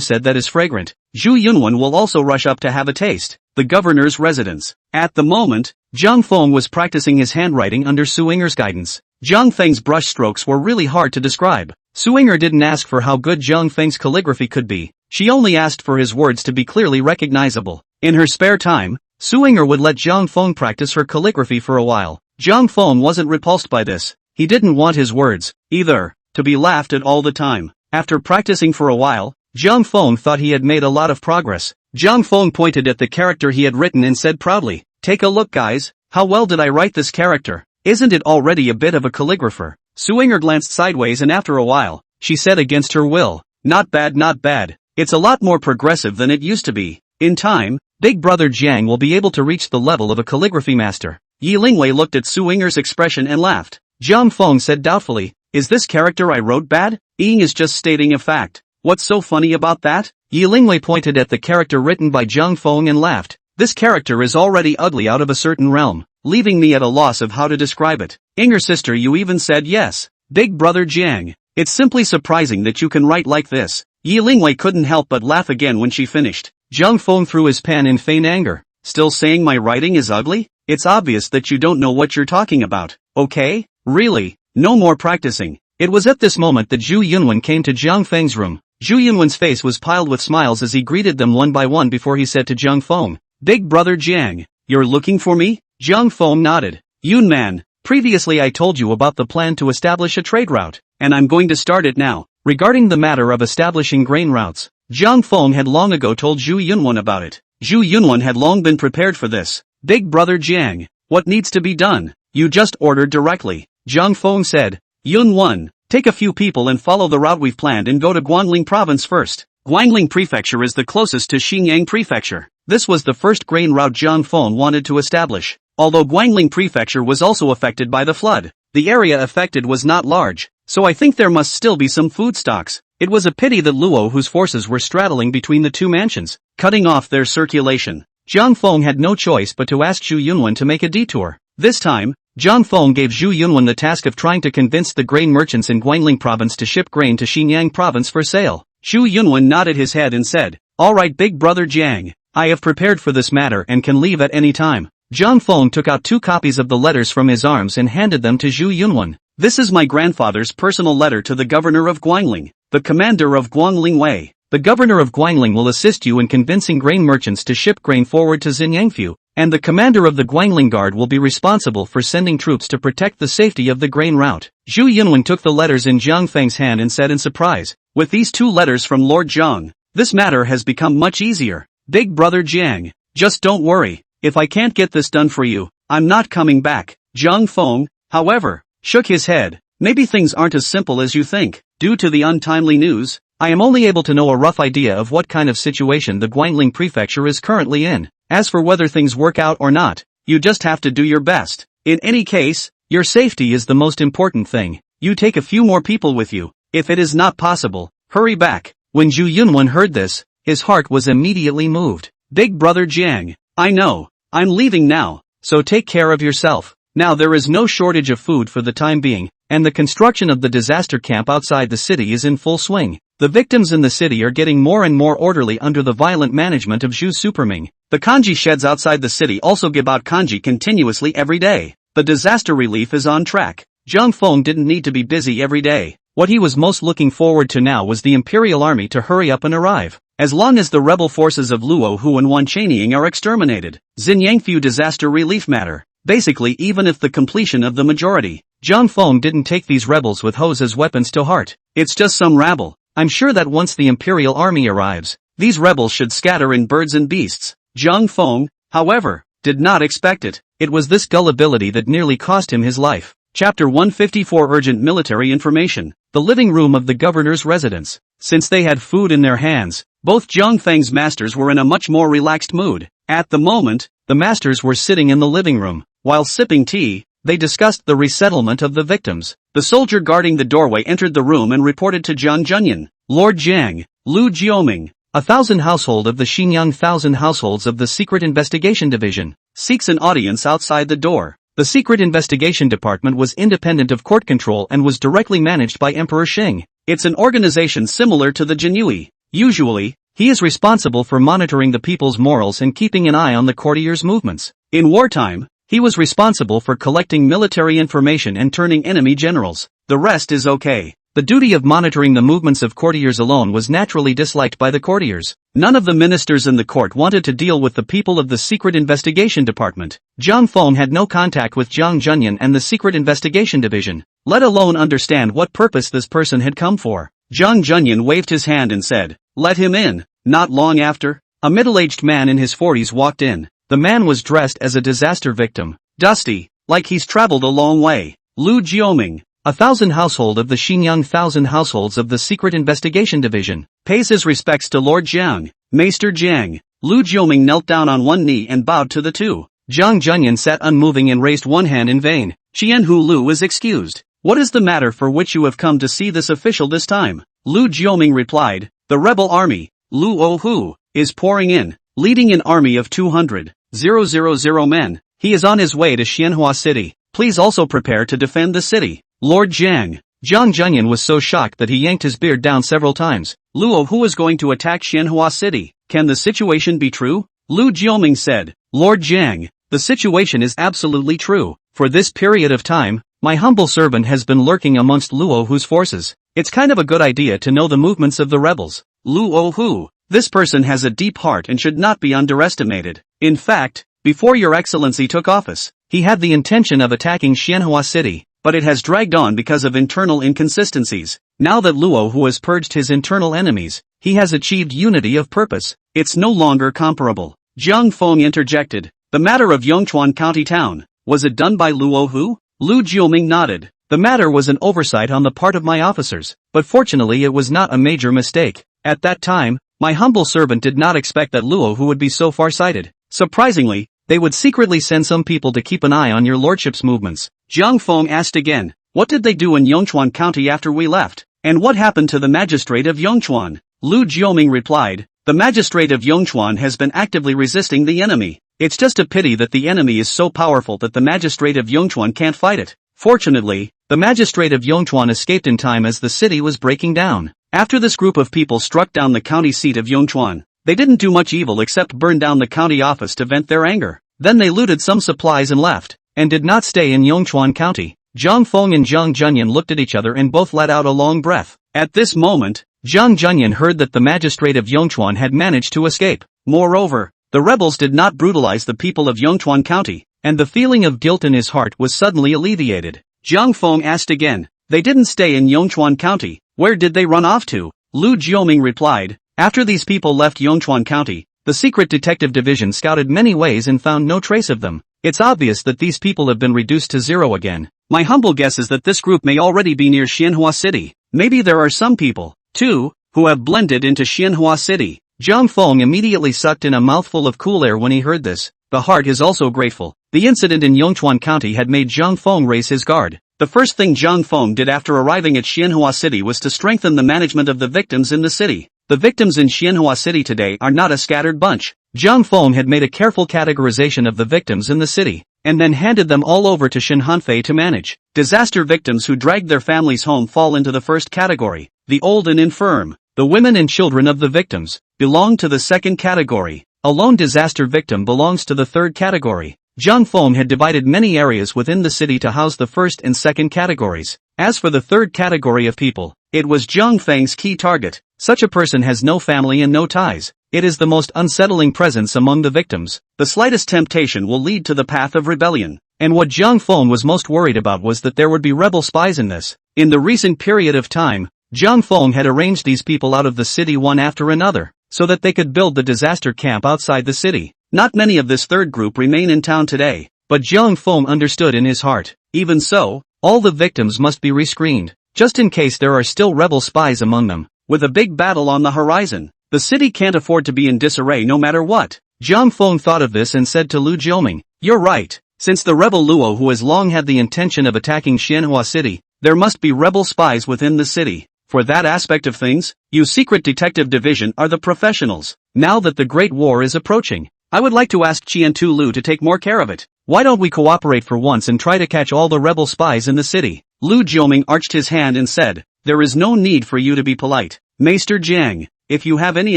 said that is fragrant, Zhu Yunwen will also rush up to have a taste. The governor's residence. At the moment, Zhang Feng was practicing his handwriting under Suinger's guidance. Zhang Feng's brushstrokes were really hard to describe. Suinger didn't ask for how good Zhang Feng's calligraphy could be. She only asked for his words to be clearly recognizable. In her spare time, Suinger would let Zhang Feng practice her calligraphy for a while. Zhang Feng wasn't repulsed by this. He didn't want his words, either, to be laughed at all the time. After practicing for a while, Zhang Feng thought he had made a lot of progress. Zhang Feng pointed at the character he had written and said proudly, "Take a look guys, how well did I write this character? Isn't it already a bit of a calligrapher?" Suinger glanced sideways and after a while, she said against her will, "Not bad, not bad. It's a lot more progressive than it used to be. In time, Big Brother Jiang will be able to reach the level of a calligraphy master." Yi Lingwei looked at Suinger's expression and laughed. Zhang Feng said doubtfully, "Is this character I wrote bad? Ying is just stating a fact. What's so funny about that?" Yi Lingwei pointed at the character written by Zhang Feng and laughed. "This character is already ugly out of a certain realm, leaving me at a loss of how to describe it. Inger sister, you even said yes. Big Brother Jiang, it's simply surprising that you can write like this." Yi Lingwei couldn't help but laugh again when she finished. Zhang Feng threw his pen in feigned anger. "Still saying my writing is ugly? It's obvious that you don't know what you're talking about, okay? Really? No more practicing." It was at this moment that Zhu Yunwen came to Zhang Feng's room. Zhu Yunwen's face was piled with smiles as he greeted them one by one before he said to Zhang Feng, "Big Brother Jiang, you're looking for me?" Zhang Feng nodded. "Yun man, previously I told you about the plan to establish a trade route, and I'm going to start it now." Regarding the matter of establishing grain routes, Zhang Feng had long ago told Zhu Yunwen about it. Zhu Yunwen had long been prepared for this. "Big Brother Jiang, what needs to be done? You just ordered directly," Zhang Feng said. "Yunwen, take a few people and follow the route we've planned and go to Guangling province first." Guangling prefecture is the closest to Xinyang prefecture. This was the first grain route Zhang Feng wanted to establish. Although Guangling prefecture was also affected by the flood, the area affected was not large, so I think there must still be some food stocks. It was a pity that Luo, whose forces were straddling between the two mansions, cutting off their circulation. Zhang Feng had no choice but to ask Zhu Yunwen to make a detour. This time, Zhang Feng gave Zhu Yunwen the task of trying to convince the grain merchants in Guangling province to ship grain to Xinyang province for sale. Zhu Yunwen nodded his head and said, "All right, Big Brother Jiang, I have prepared for this matter and can leave at any time." Zhang Feng took out 2 copies of the letters from his arms and handed them to Zhu Yunwen. "This is my grandfather's personal letter to the governor of Guangling, the commander of Guangling Wei. The governor of Guangling will assist you in convincing grain merchants to ship grain forward to Xinyangfu, and the commander of the Guangling Guard will be responsible for sending troops to protect the safety of the grain route." Zhu Yunwen took the letters in Zhang Feng's hand and said in surprise, "With these 2 letters from Lord Zhang, this matter has become much easier. Big Brother Jiang, just don't worry. If I can't get this done for you, I'm not coming back." Zhang Feng, however, shook his head. "Maybe things aren't as simple as you think. Due to the untimely news, I am only able to know a rough idea of what kind of situation the Guangling prefecture is currently in. As for whether things work out or not, you just have to do your best. In any case, your safety is the most important thing. You take a few more people with you. If it is not possible, hurry back." When Zhu Yunwen heard this, his heart was immediately moved. "Big Brother Jiang, I know, I'm leaving now, so take care of yourself. Now there is no shortage of food for the time being, and the construction of the disaster camp outside the city is in full swing. The victims in the city are getting more and more orderly under the violent management of Zhu Superming. The kanji sheds outside the city also give out kanji continuously every day. The disaster relief is on track." Zhang Feng didn't need to be busy every day. What he was most looking forward to now was the imperial army to hurry up and arrive. As long as the rebel forces of Luo Hu and Wanchaniang are exterminated, Xinyangfu disaster relief matter. Basically, even if the completion of the majority, Zhang Feng didn't take these rebels with hoes as weapons to heart. It's just some rabble. I'm sure that once the imperial army arrives, these rebels should scatter in birds and beasts. Zhang Feng, however, did not expect it. It was this gullibility that nearly cost him his life. Chapter 154 Urgent Military Information. The living room of the governor's residence. Since they had food in their hands, both Zhang Feng's masters were in a much more relaxed mood. At the moment, the masters were sitting in the living room. While sipping tea, they discussed the resettlement of the victims. The soldier guarding the doorway entered the room and reported to Zhang Junyan. Lord Jiang, Lu Jioming, 1,000 household of the Xinyang 1,000 households of the Secret Investigation Division, seeks an audience outside the door. The Secret Investigation Department was independent of court control and was directly managed by Emperor Xing. It's an organization similar to the Jinui. Usually, he is responsible for monitoring the people's morals and keeping an eye on the courtiers' movements. In wartime, he was responsible for collecting military information and turning enemy generals. The rest is okay. The duty of monitoring the movements of courtiers alone was naturally disliked by the courtiers. None of the ministers in the court wanted to deal with the people of the Secret Investigation Department. Zhang Feng had no contact with Zhang Junyan and the Secret Investigation Division, let alone understand what purpose this person had come for. Zhang Junyan waved his hand and said, "Let him in." Not long after, a middle-aged man in his 40s walked in. The man was dressed as a disaster victim, dusty, like he's traveled a long way. Lu Jioming, 1,000 household of the Xinyang 1,000 households of the Secret Investigation Division, pays his respects to Lord Jiang. Maester Jiang. Lu Jioming knelt down on one knee and bowed to the two. Zhang Junyan sat unmoving and raised one hand in vain. Qianhu Lu is excused. What is the matter for which you have come to see this official this time? Lu Jioming replied, the rebel army, Lu Ohu, is pouring in, leading an army of 200,000 men. He is on his way to Xianhua City. Please also prepare to defend the city. Lord Jiang. Zhang Junyan was so shocked that he yanked his beard down several times. Luo who is going to attack Xianhua City. Can the situation be true? Lu Jioming said. Lord Jiang, the situation is absolutely true. For this period of time, my humble servant has been lurking amongst Luo Hu's forces. It's kind of a good idea to know the movements of the rebels. Luo Hu. This person has a deep heart and should not be underestimated. In fact, before Your Excellency took office, he had the intention of attacking Xianhua City, but it has dragged on because of internal inconsistencies. Now that Luo Hu has purged his internal enemies, he has achieved unity of purpose. It's no longer comparable. Jiang Feng interjected. The matter of Yongchuan County Town, was it done by Luo Hu? Lu Jioming nodded. The matter was an oversight on the part of my officers, but fortunately it was not a major mistake. At that time, my humble servant did not expect that Luo Hu would be so far-sighted. Surprisingly, they would secretly send some people to keep an eye on your lordship's movements. Jiang Feng asked again, what did they do in Yongchuan County after we left? And what happened to the magistrate of Yongchuan? Lu Jioming replied, the magistrate of Yongchuan has been actively resisting the enemy. It's just a pity that the enemy is so powerful that the magistrate of Yongchuan can't fight it. Fortunately, the magistrate of Yongchuan escaped in time as the city was breaking down. After this group of people struck down the county seat of Yongchuan, they didn't do much evil except burn down the county office to vent their anger. Then they looted some supplies and left, and did not stay in Yongchuan County. Zhang Feng and Zhang Junyan looked at each other and both let out a long breath. At this moment, Zhang Junyan heard that the magistrate of Yongchuan had managed to escape. Moreover, the rebels did not brutalize the people of Yongchuan County, and the feeling of guilt in his heart was suddenly alleviated. Jiang Feng asked again, they didn't stay in Yongchuan County, where did they run off to? Lu Jioming replied, after these people left Yongchuan County, the secret detective division scouted many ways and found no trace of them. It's obvious that these people have been reduced to zero again. My humble guess is that this group may already be near Xianhua City. Maybe there are some people, too, who have blended into Xianhua City. Zhang Feng immediately sucked in a mouthful of cool air when he heard this. The heart is also grateful. The incident in Yongchuan County had made Zhang Feng raise his guard. The first thing Zhang Feng did after arriving at Xianhua City was to strengthen the management of the victims in the city. The victims in Xianhua City today are not a scattered bunch. Zhang Feng had made a careful categorization of the victims in the city, and then handed them all over to Shin Hanfei to manage. Disaster victims who dragged their families home fall into the first category. The old and infirm, the women and children of the victims, belong to the second category. A lone disaster victim belongs to the third category. Zhang Feng had divided many areas within the city to house the first and second categories. As for the third category of people, it was Zhang Feng's key target. Such a person has no family and no ties. It is the most unsettling presence among the victims. The slightest temptation will lead to the path of rebellion. And what Zhang Feng was most worried about was that there would be rebel spies in this. In the recent period of time, Zhang Feng had arranged these people out of the city one after another, so that they could build the disaster camp outside the city. Not many of this third group remain in town today, but Jiang Feng understood in his heart. Even so, all the victims must be rescreened, just in case there are still rebel spies among them. With a big battle on the horizon, the city can't afford to be in disarray no matter what. Jiang Feng thought of this and said to Lu Jioming, "You're right. Since the rebel Luo who has long had the intention of attacking Xianhua City, there must be rebel spies within the city. For that aspect of things, you Secret Detective Division are the professionals. Now that the Great War is approaching, I would like to ask Qiantu Lu to take more care of it. Why don't we cooperate for once and try to catch all the rebel spies in the city?" Lu Jioming arched his hand and said, "There is no need for you to be polite. Maester Jiang, if you have any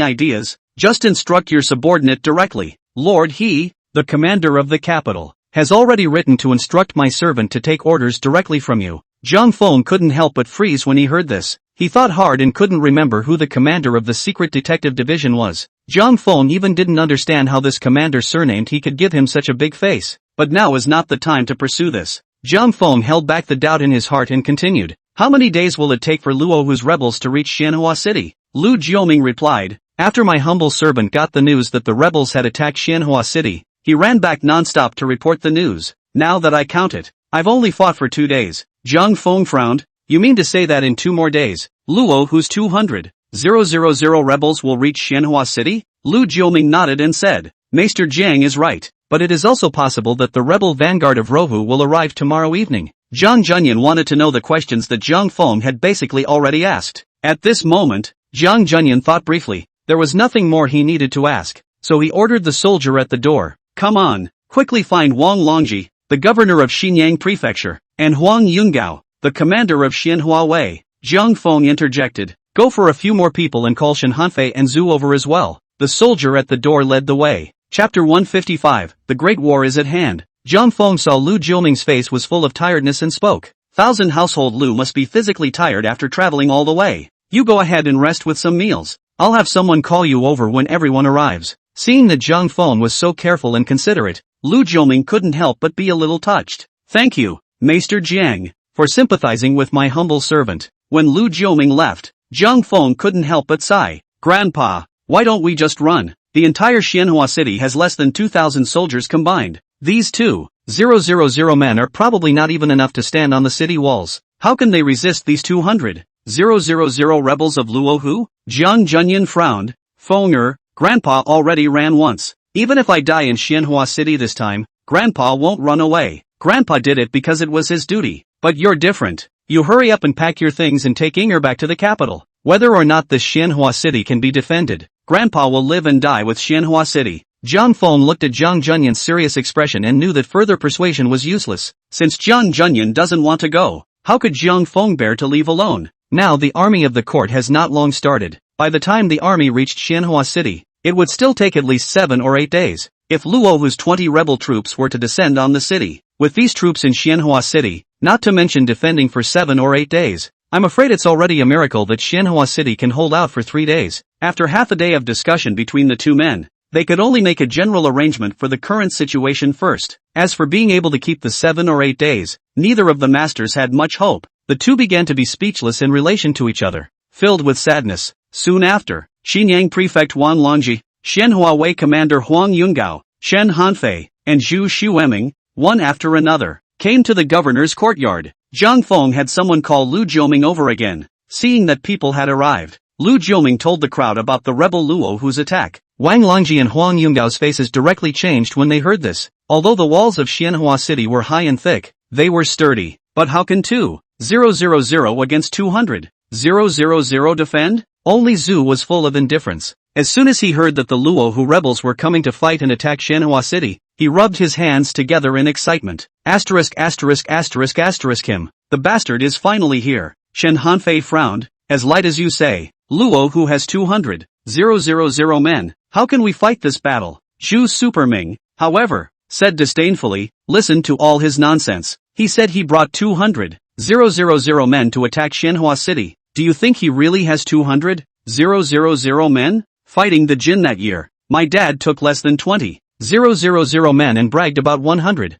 ideas, just instruct your subordinate directly. Lord He, the commander of the capital, has already written to instruct my servant to take orders directly from you." Jiang Feng couldn't help but freeze when he heard this. He thought hard and couldn't remember who the commander of the Secret Detective Division was. Jiang Feng even didn't understand how this commander surnamed he could give him such a big face. But now is not the time to pursue this. Jiang Feng held back the doubt in his heart and continued, "How many days will it take for Luohu's rebels to reach Xianhua City?" Lu Jioming replied, "After my humble servant got the news that the rebels had attacked Xianhua City, he ran back non-stop to report the news. Now that I count it, I've only fought for 2 days. Jiang Feng frowned. "You mean to say that in 2 more days, Luohu's 200,000 rebels will reach Xianhua City?" Lu Jioming nodded and said, "Maester Jiang is right, but it is also possible that the rebel vanguard of Rohu will arrive tomorrow evening." Jiang Junyan wanted to know the questions that Jiang Feng had basically already asked. At this moment, Jiang Junyan thought briefly. There was nothing more he needed to ask, so he ordered the soldier at the door, "Come on, quickly find Wang Longji, the governor of Xinyang Prefecture, and Huang Yungao, the commander of Xianhua Wei." Jiang Feng interjected, "Go for a few more people and call Shen Hanfei and Zhu over as well." The soldier at the door led the way. Chapter 155, The Great War is at hand. Jiang Feng saw Lu Jioming's face was full of tiredness and spoke, "Thousand household Lu must be physically tired after traveling all the way. You go ahead and rest with some meals. I'll have someone call you over when everyone arrives." Seeing that Jiang Feng was so careful and considerate, Lu Jioming couldn't help but be a little touched. "Thank you, Maester Jiang, for sympathizing with my humble servant." When Lu Jioming left, Jiang Feng couldn't help but sigh. "Grandpa, why don't we just run? The entire Xianhua city has less than 2,000 soldiers combined. These 2,000 men are probably not even enough to stand on the city walls. How can they resist these 200,000 rebels of Luohu?" Jiang Junyan frowned. "Fenger, Grandpa already ran once. Even if I die in Xianhua City this time, Grandpa won't run away. Grandpa did it because it was his duty. But you're different. You hurry up and pack your things and take Inger back to the capital. Whether or not this Xianhua City can be defended, Grandpa will live and die with Xianhua City." Jiang Feng looked at Jiang Junyan's serious expression and knew that further persuasion was useless. Since Jiang Junyan doesn't want to go, how could Jiang Feng bear to leave alone? Now the army of the court has not long started. By the time the army reached Xianhua City, it would still take at least 7 or 8 days. If Luohu's 20 rebel troops were to descend on the city, with these troops in Xianhua City, not to mention defending for 7 or 8 days, I'm afraid it's already a miracle that Xianhua City can hold out for 3 days. After half a day of discussion between the two men, they could only make a general arrangement for the current situation first. As for being able to keep the 7 or 8 days, neither of the masters had much hope. The two began to be speechless in relation to each other, filled with sadness. Soon after, Xinyang Prefect Wang Longji, Xianhua Wei Commander Huang Yungao, Shen Hanfei, and Zhu Xueming, one after another, came to the governor's courtyard. Jiang Feng had someone call Lu Jioming over again. Seeing that people had arrived, Lu Jioming told the crowd about the rebel Luohu's attack. Wang Longji and Huang Yungao's faces directly changed when they heard this. Although the walls of Xianhua City were high and thick, they were sturdy. But how can 2,000 against 200,000 defend? Only Zhu was full of indifference. As soon as he heard that the Luohu rebels were coming to fight and attack Xianhua City, he rubbed his hands together in excitement. ******** him. The bastard is finally here. Shen Hanfei frowned. As light as you say, Luohu has 200,000 men. How can we fight this battle? Zhu Superming, however, said disdainfully, listen to all his nonsense. He said he brought 200,000 men to attack Xianhua City. Do you think he really has 200,000 men? Fighting the Jin that year, my dad took less than 20,000 men and bragged about 100,000.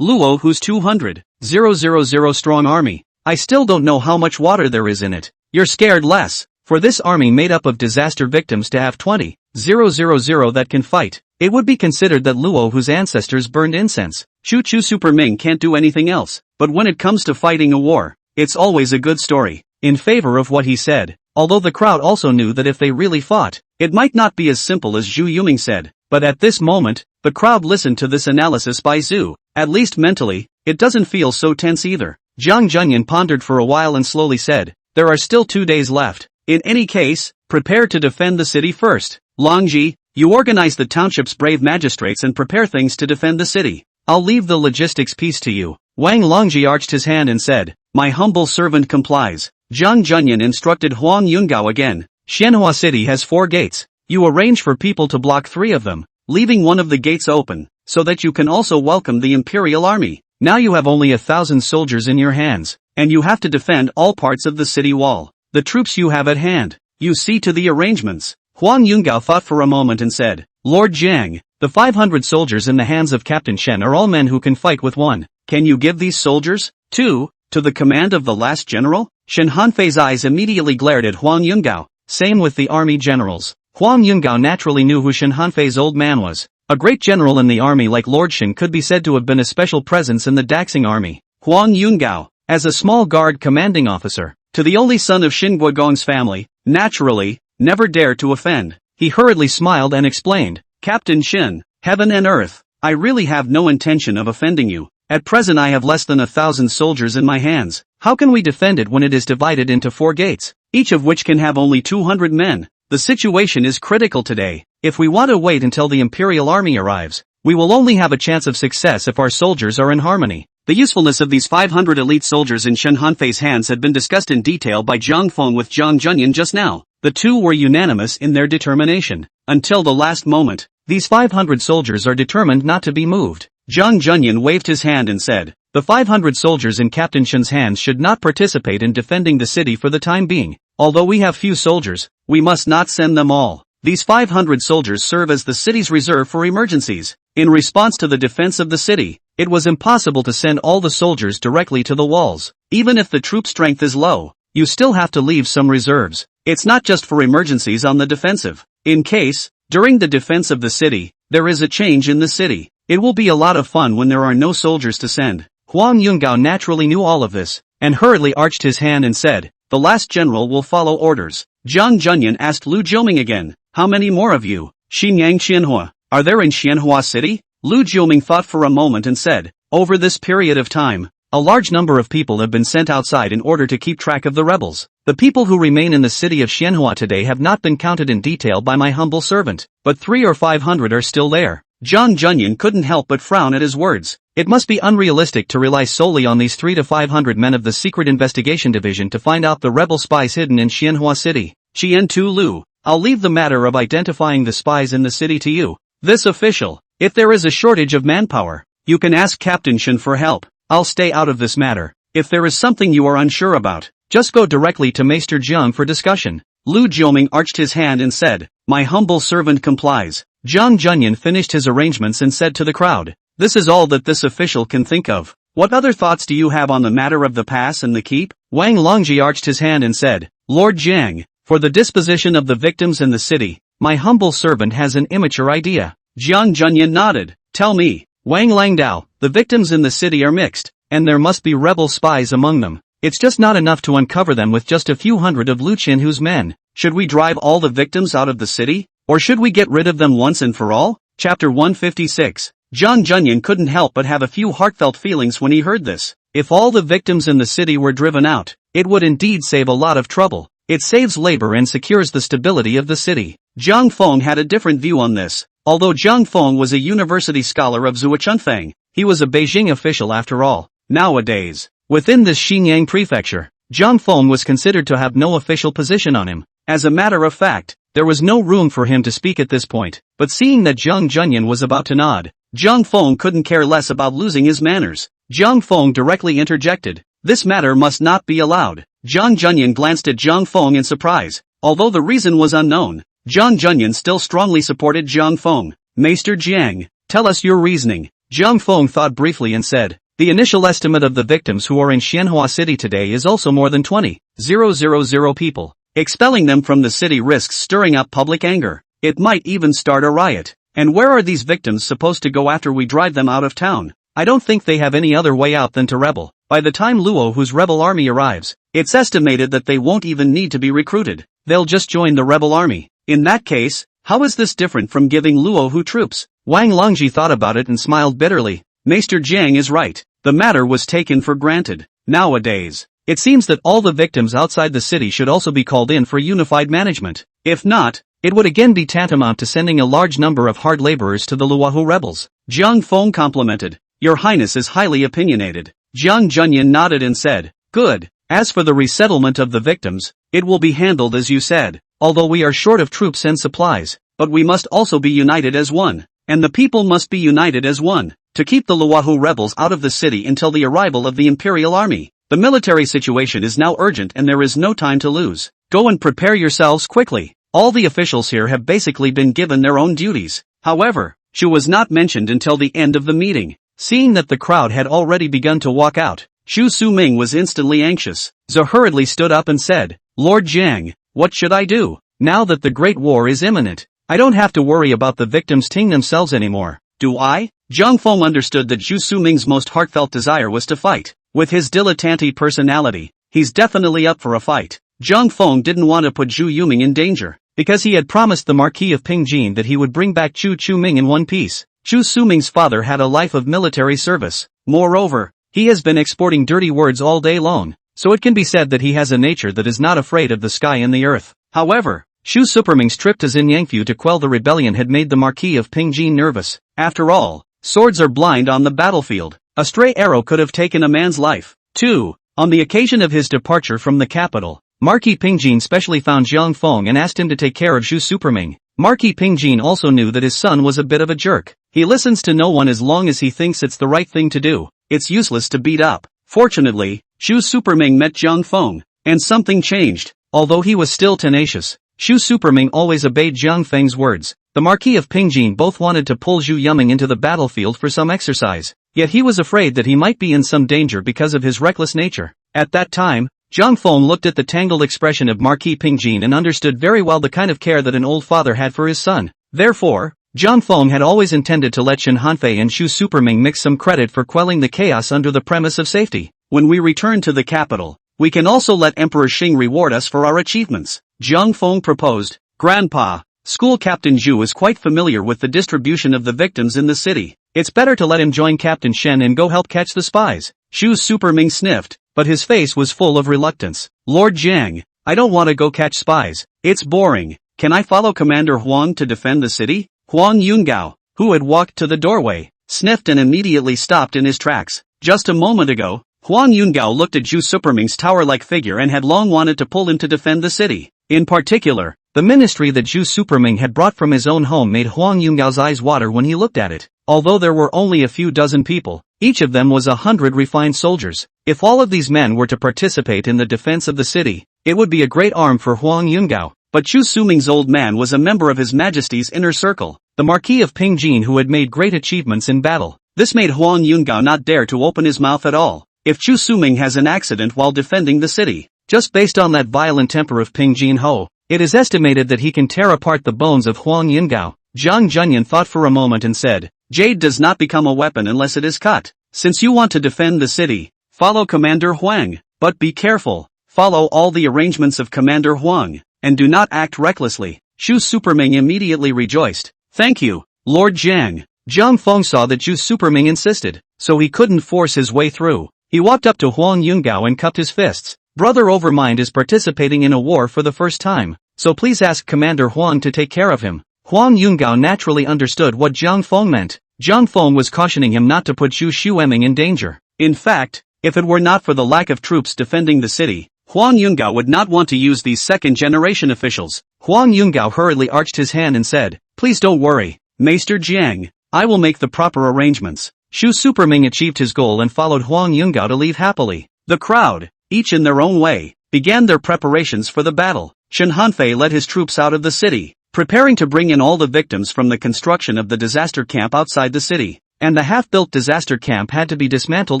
Luohu's 200,000 strong army. I still don't know how much water there is in it. You're scared less, for this army made up of disaster victims to have 20,000 that can fight. It would be considered that Luo whose ancestors burned incense. Chu Super Ming can't do anything else, but when it comes to fighting a war, it's always a good story. In favor of what he said, although the crowd also knew that if they really fought, it might not be as simple as Zhu Yuming said. But at this moment, the crowd listened to this analysis by Zhu. At least mentally, it doesn't feel so tense either. Zhang Junyan pondered for a while and slowly said, there are still 2 days left. In any case, prepare to defend the city first. Longji, you organize the township's brave magistrates and prepare things to defend the city. I'll leave the logistics piece to you. Wang Longji arched his hand and said, my humble servant complies. Zhang Junyan instructed Huang Yungao again. Xianhua City has 4 gates. You arrange for people to block 3 of them, leaving one of the gates open, so that you can also welcome the Imperial Army. Now you have only 1,000 soldiers in your hands, and you have to defend all parts of the city wall. The troops you have at hand, you see to the arrangements. Huang Yungao thought for a moment and said, Lord Jiang, the 500 soldiers in the hands of Captain Shen are all men who can fight with one. Can you give these soldiers, too, to the command of the last general? Shen Hanfei's eyes immediately glared at Huang Yungao. Same with the army generals. Huang Yungao naturally knew who Shen Hanfei's old man was. A great general in the army like Lord Shen could be said to have been a special presence in the Daxing army. Huang Yungao, as a small guard commanding officer, to the only son of Xin Guogong's family, naturally, never dared to offend. He hurriedly smiled and explained, Captain Shen, heaven and earth, I really have no intention of offending you. At present I have less than 1,000 soldiers in my hands. How can we defend it when it is divided into 4 gates, each of which can have only 200 men? The situation is critical today. If we want to wait until the Imperial Army arrives, we will only have a chance of success if our soldiers are in harmony. The usefulness of these 500 elite soldiers in Shen Hanfei's hands had been discussed in detail by Zhang Feng with Zhang Junyan just now. The two were unanimous in their determination. Until the last moment, these 500 soldiers are determined not to be moved. Zhang Junyan waved his hand and said, the 500 soldiers in Captain Shen's hands should not participate in defending the city for the time being. Although we have few soldiers, we must not send them all. These 500 soldiers serve as the city's reserve for emergencies. In response to the defense of the city, it was impossible to send all the soldiers directly to the walls. Even if the troop strength is low, you still have to leave some reserves. It's not just for emergencies on the defensive. In case, during the defense of the city, there is a change in the city, it will be a lot of fun when there are no soldiers to send. Huang Yungao naturally knew all of this, and hurriedly arched his hand and said, the last general will follow orders. Zhang Junyan asked Lu Jiuming again, how many more of you, Xinyang Xianhua, are there in Xianhua City? Lu Jiuming thought for a moment and said, over this period of time, a large number of people have been sent outside in order to keep track of the rebels. The people who remain in the city of Xianhua today have not been counted in detail by my humble servant, but 300 or 500 are still there. Zhang Junyan couldn't help but frown at his words. It must be unrealistic to rely solely on these 300 to 500 men of the Secret Investigation Division to find out the rebel spies hidden in Xianhua City. Qian Tu Lu, I'll leave the matter of identifying the spies in the city to you. This official, if there is a shortage of manpower, you can ask Captain Shen for help. I'll stay out of this matter. If there is something you are unsure about, just go directly to Maester Jiang for discussion. Lu Jiuming arched his hand and said, my humble servant complies. Zhang Junyan finished his arrangements and said to the crowd, this is all that this official can think of. What other thoughts do you have on the matter of the pass and the keep? Wang Longji arched his hand and said, Lord Jiang, for the disposition of the victims in the city, my humble servant has an immature idea. Zhang Junyan nodded. Tell me, Wang Langdao, the victims in the city are mixed, and there must be rebel spies among them. It's just not enough to uncover them with just a few hundred of Lu Qinhu's men. Should we drive all the victims out of the city? Or should we get rid of them once and for all? Chapter 156. Zhang Junyan couldn't help but have a few heartfelt feelings when he heard this. If all the victims in the city were driven out, it would indeed save a lot of trouble. It saves labor and secures the stability of the city. Zhang Feng had a different view on this. Although Zhang Feng was a university scholar of Zuochunfeng, he was a Beijing official after all. Nowadays, within this Xinyang prefecture, Zhang Feng was considered to have no official position on him. As a matter of fact, there was no room for him to speak at this point, but seeing that Zhang Junyan was about to nod, Zhang Feng couldn't care less about losing his manners. Zhang Feng directly interjected, this matter must not be allowed. Zhang Junyan glanced at Zhang Feng in surprise. Although the reason was unknown, Zhang Junyan still strongly supported Zhang Feng. Maester Jiang, tell us your reasoning. Zhang Feng thought briefly and said, the initial estimate of the victims who are in Xianhua City today is also more than 20,000 people. Expelling them from the city risks stirring up public anger. It might even start a riot. And where are these victims supposed to go after we drive them out of town? I don't think they have any other way out than to rebel. By the time Luo Hu's rebel army arrives, it's estimated that they won't even need to be recruited. They'll just join the rebel army. In that case, how is this different from giving Luo Hu troops? Wang Longji thought about it and smiled bitterly. Maester Jiang is right. The matter was taken for granted. Nowadays, it seems that all the victims outside the city should also be called in for unified management. If not, it would again be tantamount to sending a large number of hard laborers to the Luohu rebels. Jiang Feng complimented. Your Highness is highly opinionated. Jiang Junyan nodded and said, good. As for the resettlement of the victims, it will be handled as you said. Although we are short of troops and supplies, but we must also be united as one. And the people must be united as one, to keep the Luohu rebels out of the city until the arrival of the Imperial Army. The military situation is now urgent and there is no time to lose. Go and prepare yourselves quickly. All the officials here have basically been given their own duties. However, Shu was not mentioned until the end of the meeting. Seeing that the crowd had already begun to walk out, Shu Suming was instantly anxious. Zhe hurriedly stood up and said, Lord Jiang, what should I do? Now that the Great War is imminent, I don't have to worry about the victims Ting themselves anymore. Do I? Zhang Feng understood that Zhu Suming's most heartfelt desire was to fight. With his dilettante personality, he's definitely up for a fight. Zhang Feng didn't want to put Zhu Yuming in danger, because he had promised the Marquis of Pingjin that he would bring back Chu Chuming in one piece. Zhu Suming's father had a life of military service. Moreover, he has been exporting dirty words all day long, so it can be said that he has a nature that is not afraid of the sky and the earth. However, Shu Superming's trip to Xinyangfu to quell the rebellion had made the Marquis of Pingjin nervous. After all, swords are blind on the battlefield. A stray arrow could have taken a man's life. 2. On the occasion of his departure from the capital, Marquis Pingjin specially found Zhang Feng and asked him to take care of Zhu Superming. Marquis Pingjin also knew that his son was a bit of a jerk. He listens to no one as long as he thinks it's the right thing to do. It's useless to beat up. Fortunately, Zhu Superming met Zhang Feng, and something changed. Although he was still tenacious, Zhu Superming always obeyed Zhang Feng's words. The Marquis of Pingjin both wanted to pull Zhu Yuming into the battlefield for some exercise, yet he was afraid that he might be in some danger because of his reckless nature. At that time, Zhang Feng looked at the tangled expression of Marquis Pingjin and understood very well the kind of care that an old father had for his son. Therefore, Zhang Feng had always intended to let Shen Hanfei and Shu Superming mix some credit for quelling the chaos under the premise of safety. When we return to the capital, we can also let Emperor Xing reward us for our achievements. Zhang Feng proposed. Grandpa, School Captain Zhu is quite familiar with the distribution of the victims in the city. It's better to let him join Captain Shen and go help catch the spies. Shu Superming sniffed, but his face was full of reluctance. Lord Jiang, I don't want to go catch spies. It's boring. Can I follow Commander Huang to defend the city? Huang Yungao, who had walked to the doorway, sniffed and immediately stopped in his tracks. Just a moment ago, Huang Yungao looked at Zhu Superming's tower-like figure and had long wanted to pull him to defend the city. In particular, the ministry that Zhu Superming had brought from his own home made Huang Yungao's eyes water when he looked at it. Although there were only a few dozen people, each of them was 100 refined soldiers. If all of these men were to participate in the defense of the city, it would be a great arm for Huang Yungao. But Chu Suming's old man was a member of His Majesty's inner circle, the Marquis of Pingjin, who had made great achievements in battle. This made Huang Yungao not dare to open his mouth at all. If Chu Suming has an accident while defending the city, just based on that violent temper of Pingjin Ho, it is estimated that he can tear apart the bones of Huang Yungao. Zhang Junyan thought for a moment and said, Jade does not become a weapon unless it is cut. Since you want to defend the city, follow Commander Huang, but be careful, follow all the arrangements of Commander Huang, and do not act recklessly. Shu Superming immediately rejoiced. Thank you, Lord Jiang. Zhang Feng saw that Zhu Superming insisted, so he couldn't force his way through. He walked up to Huang Yungao and cupped his fists. Brother Overmind is participating in a war for the first time, so please ask Commander Huang to take care of him. Huang Yungao naturally understood what Zhang Feng meant. Zhang Feng was cautioning him not to put Zhu Xueming in danger. In fact, if it were not for the lack of troops defending the city, Huang Yungao would not want to use these second-generation officials. Huang Yungao hurriedly arched his hand and said, Please don't worry, Maester Jiang, I will make the proper arrangements. Shu Superming achieved his goal and followed Huang Yungao to leave happily. The crowd, each in their own way, began their preparations for the battle. Shen Hanfei led his troops out of the city, preparing to bring in all the victims from the construction of the disaster camp outside the city. And the half-built disaster camp had to be dismantled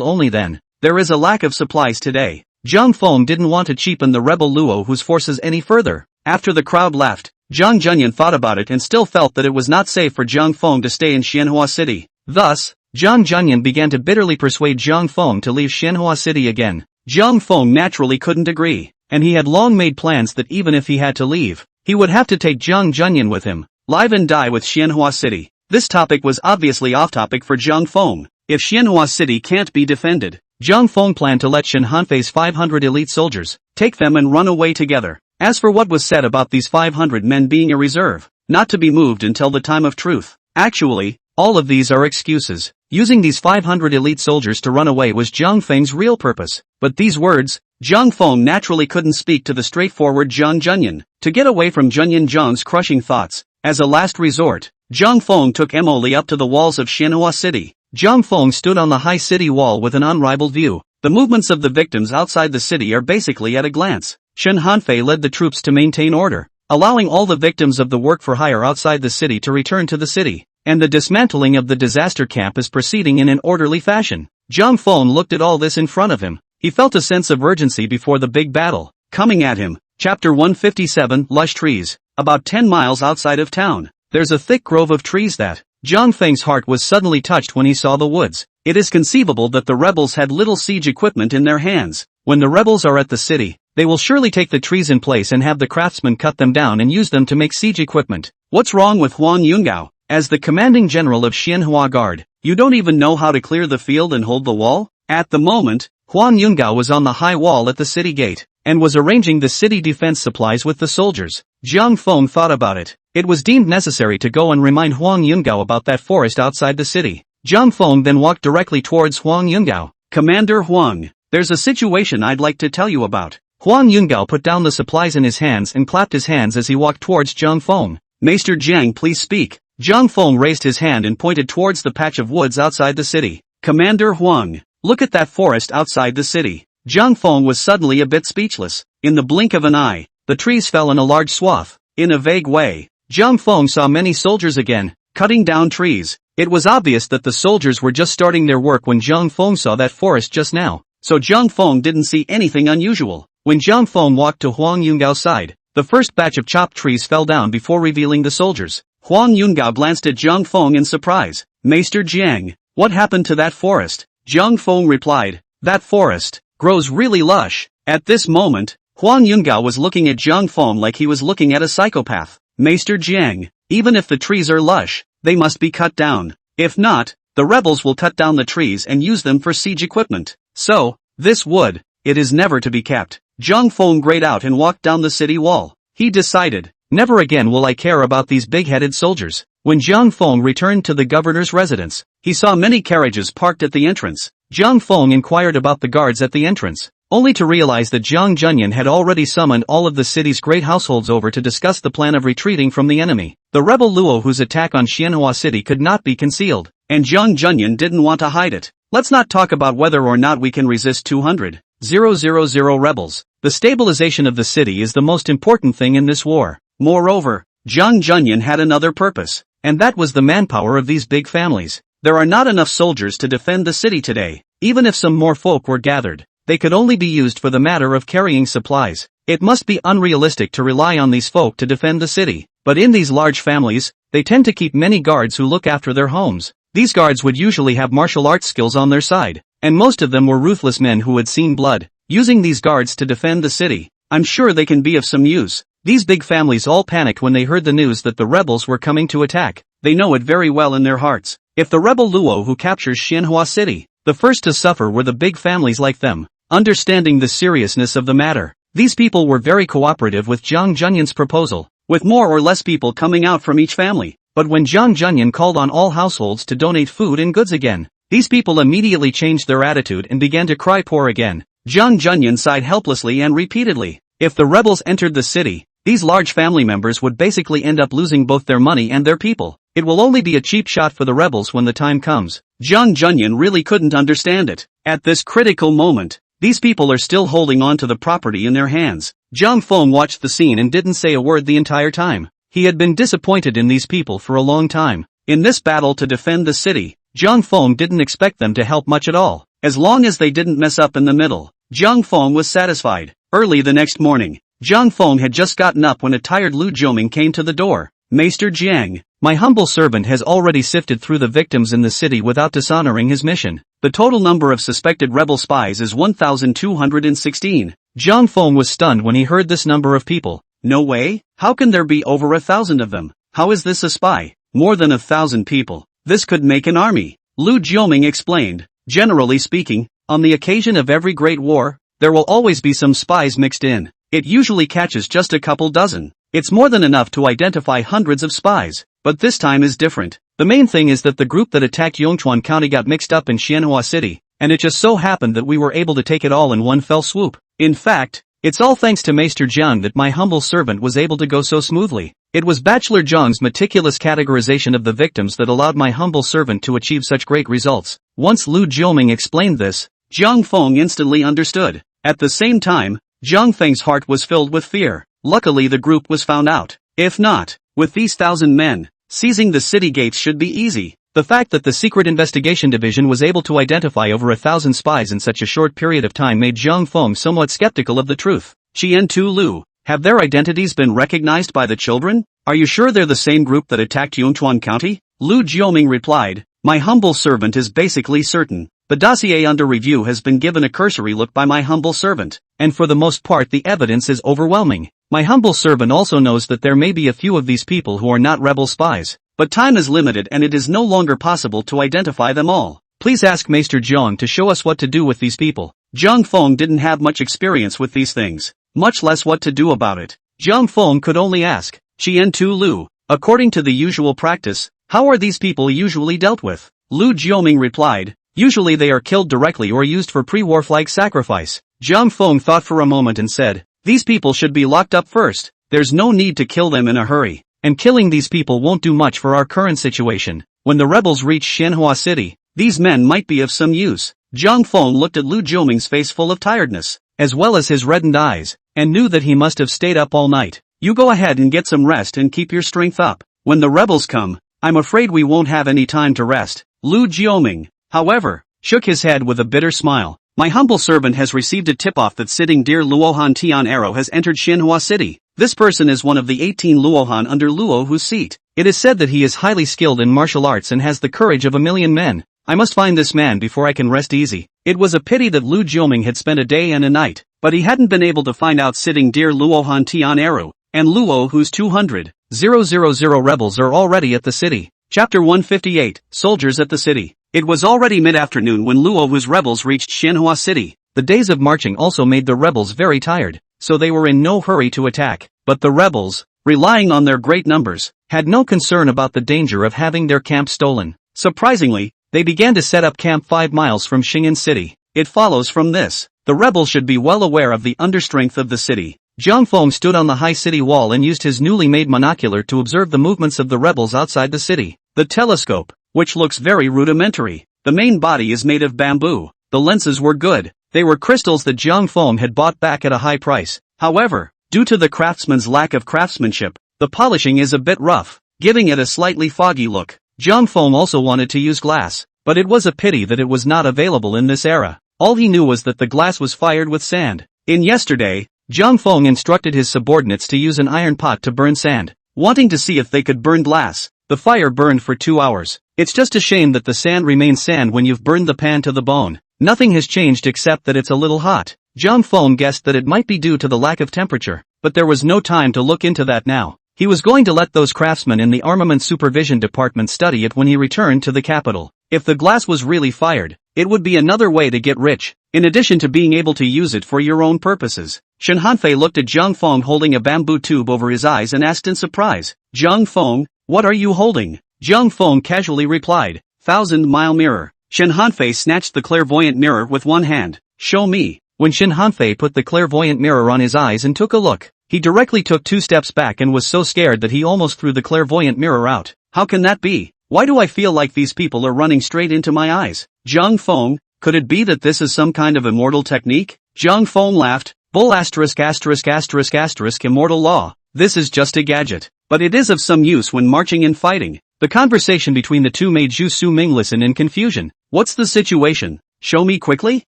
only then. There is a lack of supplies today. Zhang Feng didn't want to cheapen the rebel Luo Hu's forces any further. After the crowd left, Zhang Junyan thought about it and still felt that it was not safe for Zhang Feng to stay in Xianhua City. Thus, Zhang Junyan began to bitterly persuade Zhang Feng to leave Xianhua City again. Zhang Feng naturally couldn't agree, and he had long made plans that even if he had to leave, he would have to take Zhang Junyan with him. Live and die with Xianhua City. This topic was obviously off-topic for Zhang Feng. If Xianhua City can't be defended, Zhang Feng planned to let Shen Hanfei's 500 elite soldiers take them and run away together. As for what was said about these 500 men being a reserve, not to be moved until the time of truth, actually, all of these are excuses. Using these 500 elite soldiers to run away was Zhang Feng's real purpose. But these words, Zhang Feng naturally couldn't speak to the straightforward Zhang Junyan. To get away from Junyan Zhang's crushing thoughts, as a last resort, Zhang Feng took Emily up to the walls of Xianhua City. Zhang Feng stood on the high city wall with an unrivaled view. The movements of the victims outside the city are basically at a glance. Shen Hanfei led the troops to maintain order, allowing all the victims of the work for hire outside the city to return to the city, and the dismantling of the disaster camp is proceeding in an orderly fashion. Zhang Feng looked at all this in front of him. He felt a sense of urgency before the big battle coming at him. Chapter 157 Lush Trees. About 10 miles outside of town, there's a thick grove of trees that Zhang Feng's heart was suddenly touched when he saw the woods. It is conceivable that the rebels had little siege equipment in their hands. When the rebels are at the city, they will surely take the trees in place and have the craftsmen cut them down and use them to make siege equipment. What's wrong with Huang Yungao? As the commanding general of Xianhua Guard, you don't even know how to clear the field and hold the wall? At the moment, Huang Yungao was on the high wall at the city gate, and was arranging the city defense supplies with the soldiers. Zhang Feng thought about it. It was deemed necessary to go and remind Huang Yungao about that forest outside the city. Zhang Feng then walked directly towards Huang Yungao. Commander Huang, there's a situation I'd like to tell you about. Huang Yungao put down the supplies in his hands and clapped his hands as he walked towards Zhang Feng. Maester Jiang, please speak. Zhang Feng raised his hand and pointed towards the patch of woods outside the city. Commander Huang, look at that forest outside the city. Zhang Feng was suddenly a bit speechless. In the blink of an eye, the trees fell in a large swath. In a vague way, Zhang Feng saw many soldiers again, cutting down trees. It was obvious that the soldiers were just starting their work when Zhang Feng saw that forest just now. So Zhang Feng didn't see anything unusual. When Zhang Feng walked to Huang Yungao's side, the first batch of chopped trees fell down before revealing the soldiers. Huang Yungao glanced at Zhang Feng in surprise. Maester Jiang, what happened to that forest? Zhang Feng replied, that forest grows really lush. At this moment, Huang Yungao was looking at Zhang Feng like he was looking at a psychopath. Maester Jiang, even if the trees are lush, they must be cut down. If not, the rebels will cut down the trees and use them for siege equipment. So, this wood, it is never to be kept. Zhang Feng grayed out and walked down the city wall. He decided, never again will I care about these big-headed soldiers. When Zhang Feng returned to the governor's residence, he saw many carriages parked at the entrance. Zhang Feng inquired about the guards at the entrance, only to realize that Zhang Junyan had already summoned all of the city's great households over to discuss the plan of retreating from the enemy. The rebel Luo whose attack on Xianhua City could not be concealed, and Zhang Junyan didn't want to hide it. Let's not talk about whether or not we can resist 200,000 rebels. The stabilization of the city is the most important thing in this war. Moreover, Zhang Junyan had another purpose, and that was the manpower of these big families. There are not enough soldiers to defend the city today. Even if some more folk were gathered, they could only be used for the matter of carrying supplies. It must be unrealistic to rely on these folk to defend the city. But in these large families, they tend to keep many guards who look after their homes. These guards would usually have martial arts skills on their side, and most of them were ruthless men who had seen blood. Using these guards to defend the city, I'm sure they can be of some use. These big families all panicked when they heard the news that the rebels were coming to attack. They know it very well in their hearts. If the rebel Luo who captures Xianhua City, the first to suffer were the big families like them. Understanding the seriousness of the matter, these people were very cooperative with Zhang Junyan's proposal, with more or less people coming out from each family. But when Zhang Junyan called on all households to donate food and goods again, these people immediately changed their attitude and began to cry poor again. Zhang Junyan sighed helplessly and repeatedly. If the rebels entered the city, these large family members would basically end up losing both their money and their people. It will only be a cheap shot for the rebels when the time comes. Zhang Junyan really couldn't understand it. At this critical moment, these people are still holding on to the property in their hands. Zhang Feng watched the scene and didn't say a word the entire time. He had been disappointed in these people for a long time. In this battle to defend the city, Zhang Feng didn't expect them to help much at all. As long as they didn't mess up in the middle, Zhang Feng was satisfied. Early the next morning, Jiang Feng had just gotten up when a tired Lu Jiuming came to the door. Maester Jiang, my humble servant has already sifted through the victims in the city without dishonoring his mission. The total number of suspected rebel spies is 1,216. Jiang Feng was stunned when he heard this number of people. No way? How can there be over 1,000 of them? How is this a spy? More than 1,000 people. This could make an army. Lu Jiuming explained. Generally speaking, on the occasion of every great war, there will always be some spies mixed in. It usually catches just a couple dozen. It's more than enough to identify hundreds of spies. But this time is different. The main thing is that the group that attacked Yongchuan County got mixed up in Xianhua City, and it just so happened that we were able to take it all in one fell swoop. In fact, it's all thanks to Maester Jiang that my humble servant was able to go so smoothly. It was Bachelor Jiang's meticulous categorization of the victims that allowed my humble servant to achieve such great results. Once Lu Jiuming explained this, Jiang Feng instantly understood. At the same time, Jiang Feng's heart was filled with fear. Luckily the group was found out. If not, with these 1,000 men, seizing the city gates should be easy. The fact that the Secret Investigation Division was able to identify over 1,000 spies in such a short period of time made Jiang Feng somewhat skeptical of the truth. Qian Tu Lu, have their identities been recognized by the children? Are you sure they're the same group that attacked Yongchuan County? Lu Jiuming replied, my humble servant is basically certain. The dossier under review has been given a cursory look by my humble servant, and for the most part the evidence is overwhelming. My humble servant also knows that there may be a few of these people who are not rebel spies, but time is limited and it is no longer possible to identify them all. Please ask Maester Jiang to show us what to do with these people. Jiang Feng didn't have much experience with these things, much less what to do about it. Jiang Feng could only ask, Qian Tu Lu, according to the usual practice, how are these people usually dealt with? Lu Jiuming replied, usually they are killed directly or used for pre-war flag sacrifice. Jiang Feng thought for a moment and said, these people should be locked up first. There's no need to kill them in a hurry, and killing these people won't do much for our current situation. When the rebels reach Xianhua City, these men might be of some use. Jiang Feng looked at Lu Jiuming's face full of tiredness, as well as his reddened eyes, and knew that he must have stayed up all night. You go ahead and get some rest and keep your strength up. When the rebels come, I'm afraid we won't have any time to rest. Lu Jiuming, however, shook his head with a bitter smile. My humble servant has received a tip-off that sitting dear Luohan Tian Arrow has entered Xianhua City. This person is one of the 18 Luohan under Luo whose seat. It is said that he is highly skilled in martial arts and has the courage of 1,000,000 men. I must find this man before I can rest easy. It was a pity that Lu Jiuming had spent a day and a night, but he hadn't been able to find out sitting dear Luohan Tian Arrow, and Luo whose 200,000 rebels are already at the city. Chapter 158, Soldiers at the City. It was already mid-afternoon when Luo whose rebels reached Xianhua City. The days of marching also made the rebels very tired, so they were in no hurry to attack. But the rebels, relying on their great numbers, had no concern about the danger of having their camp stolen. Surprisingly, they began to set up camp 5 miles from Xing'an City. It follows from this, the rebels should be well aware of the understrength of the city. Jiang Feng stood on the high city wall and used his newly made monocular to observe the movements of the rebels outside the city. The telescope, which looks very rudimentary. The main body is made of bamboo. The lenses were good. They were crystals that Jiang Feng had bought back at a high price. However, due to the craftsman's lack of craftsmanship, the polishing is a bit rough, giving it a slightly foggy look. Jiang Feng also wanted to use glass, but it was a pity that it was not available in this era. All he knew was that the glass was fired with sand. In yesterday, Jiang Feng instructed his subordinates to use an iron pot to burn sand, wanting to see if they could burn glass. The fire burned for 2 hours. It's just a shame that the sand remains sand when you've burned the pan to the bone. Nothing has changed except that it's a little hot. Jiang Feng guessed that it might be due to the lack of temperature, but there was no time to look into that now. He was going to let those craftsmen in the Armament Supervision Department study it when he returned to the capital. If the glass was really fired, it would be another way to get rich, in addition to being able to use it for your own purposes. Shen Hanfei looked at Jiang Feng holding a bamboo tube over his eyes and asked in surprise, Jiang Feng, what are you holding? Jiang Feng casually replied, 1,000-mile mirror. Shen Hanfei snatched the clairvoyant mirror with one hand. Show me. When Shen Hanfei put the clairvoyant mirror on his eyes and took a look, he directly took 2 steps back and was so scared that he almost threw the clairvoyant mirror out. How can that be? Why do I feel like these people are running straight into my eyes? Jiang Feng, could it be that this is some kind of immortal technique? Jiang Feng laughed. Bull asterisk asterisk asterisk asterisk immortal law. This is just a gadget, but it is of some use when marching and fighting. The conversation between the two made Zhu Suming listen in confusion. What's the situation? Show me quickly?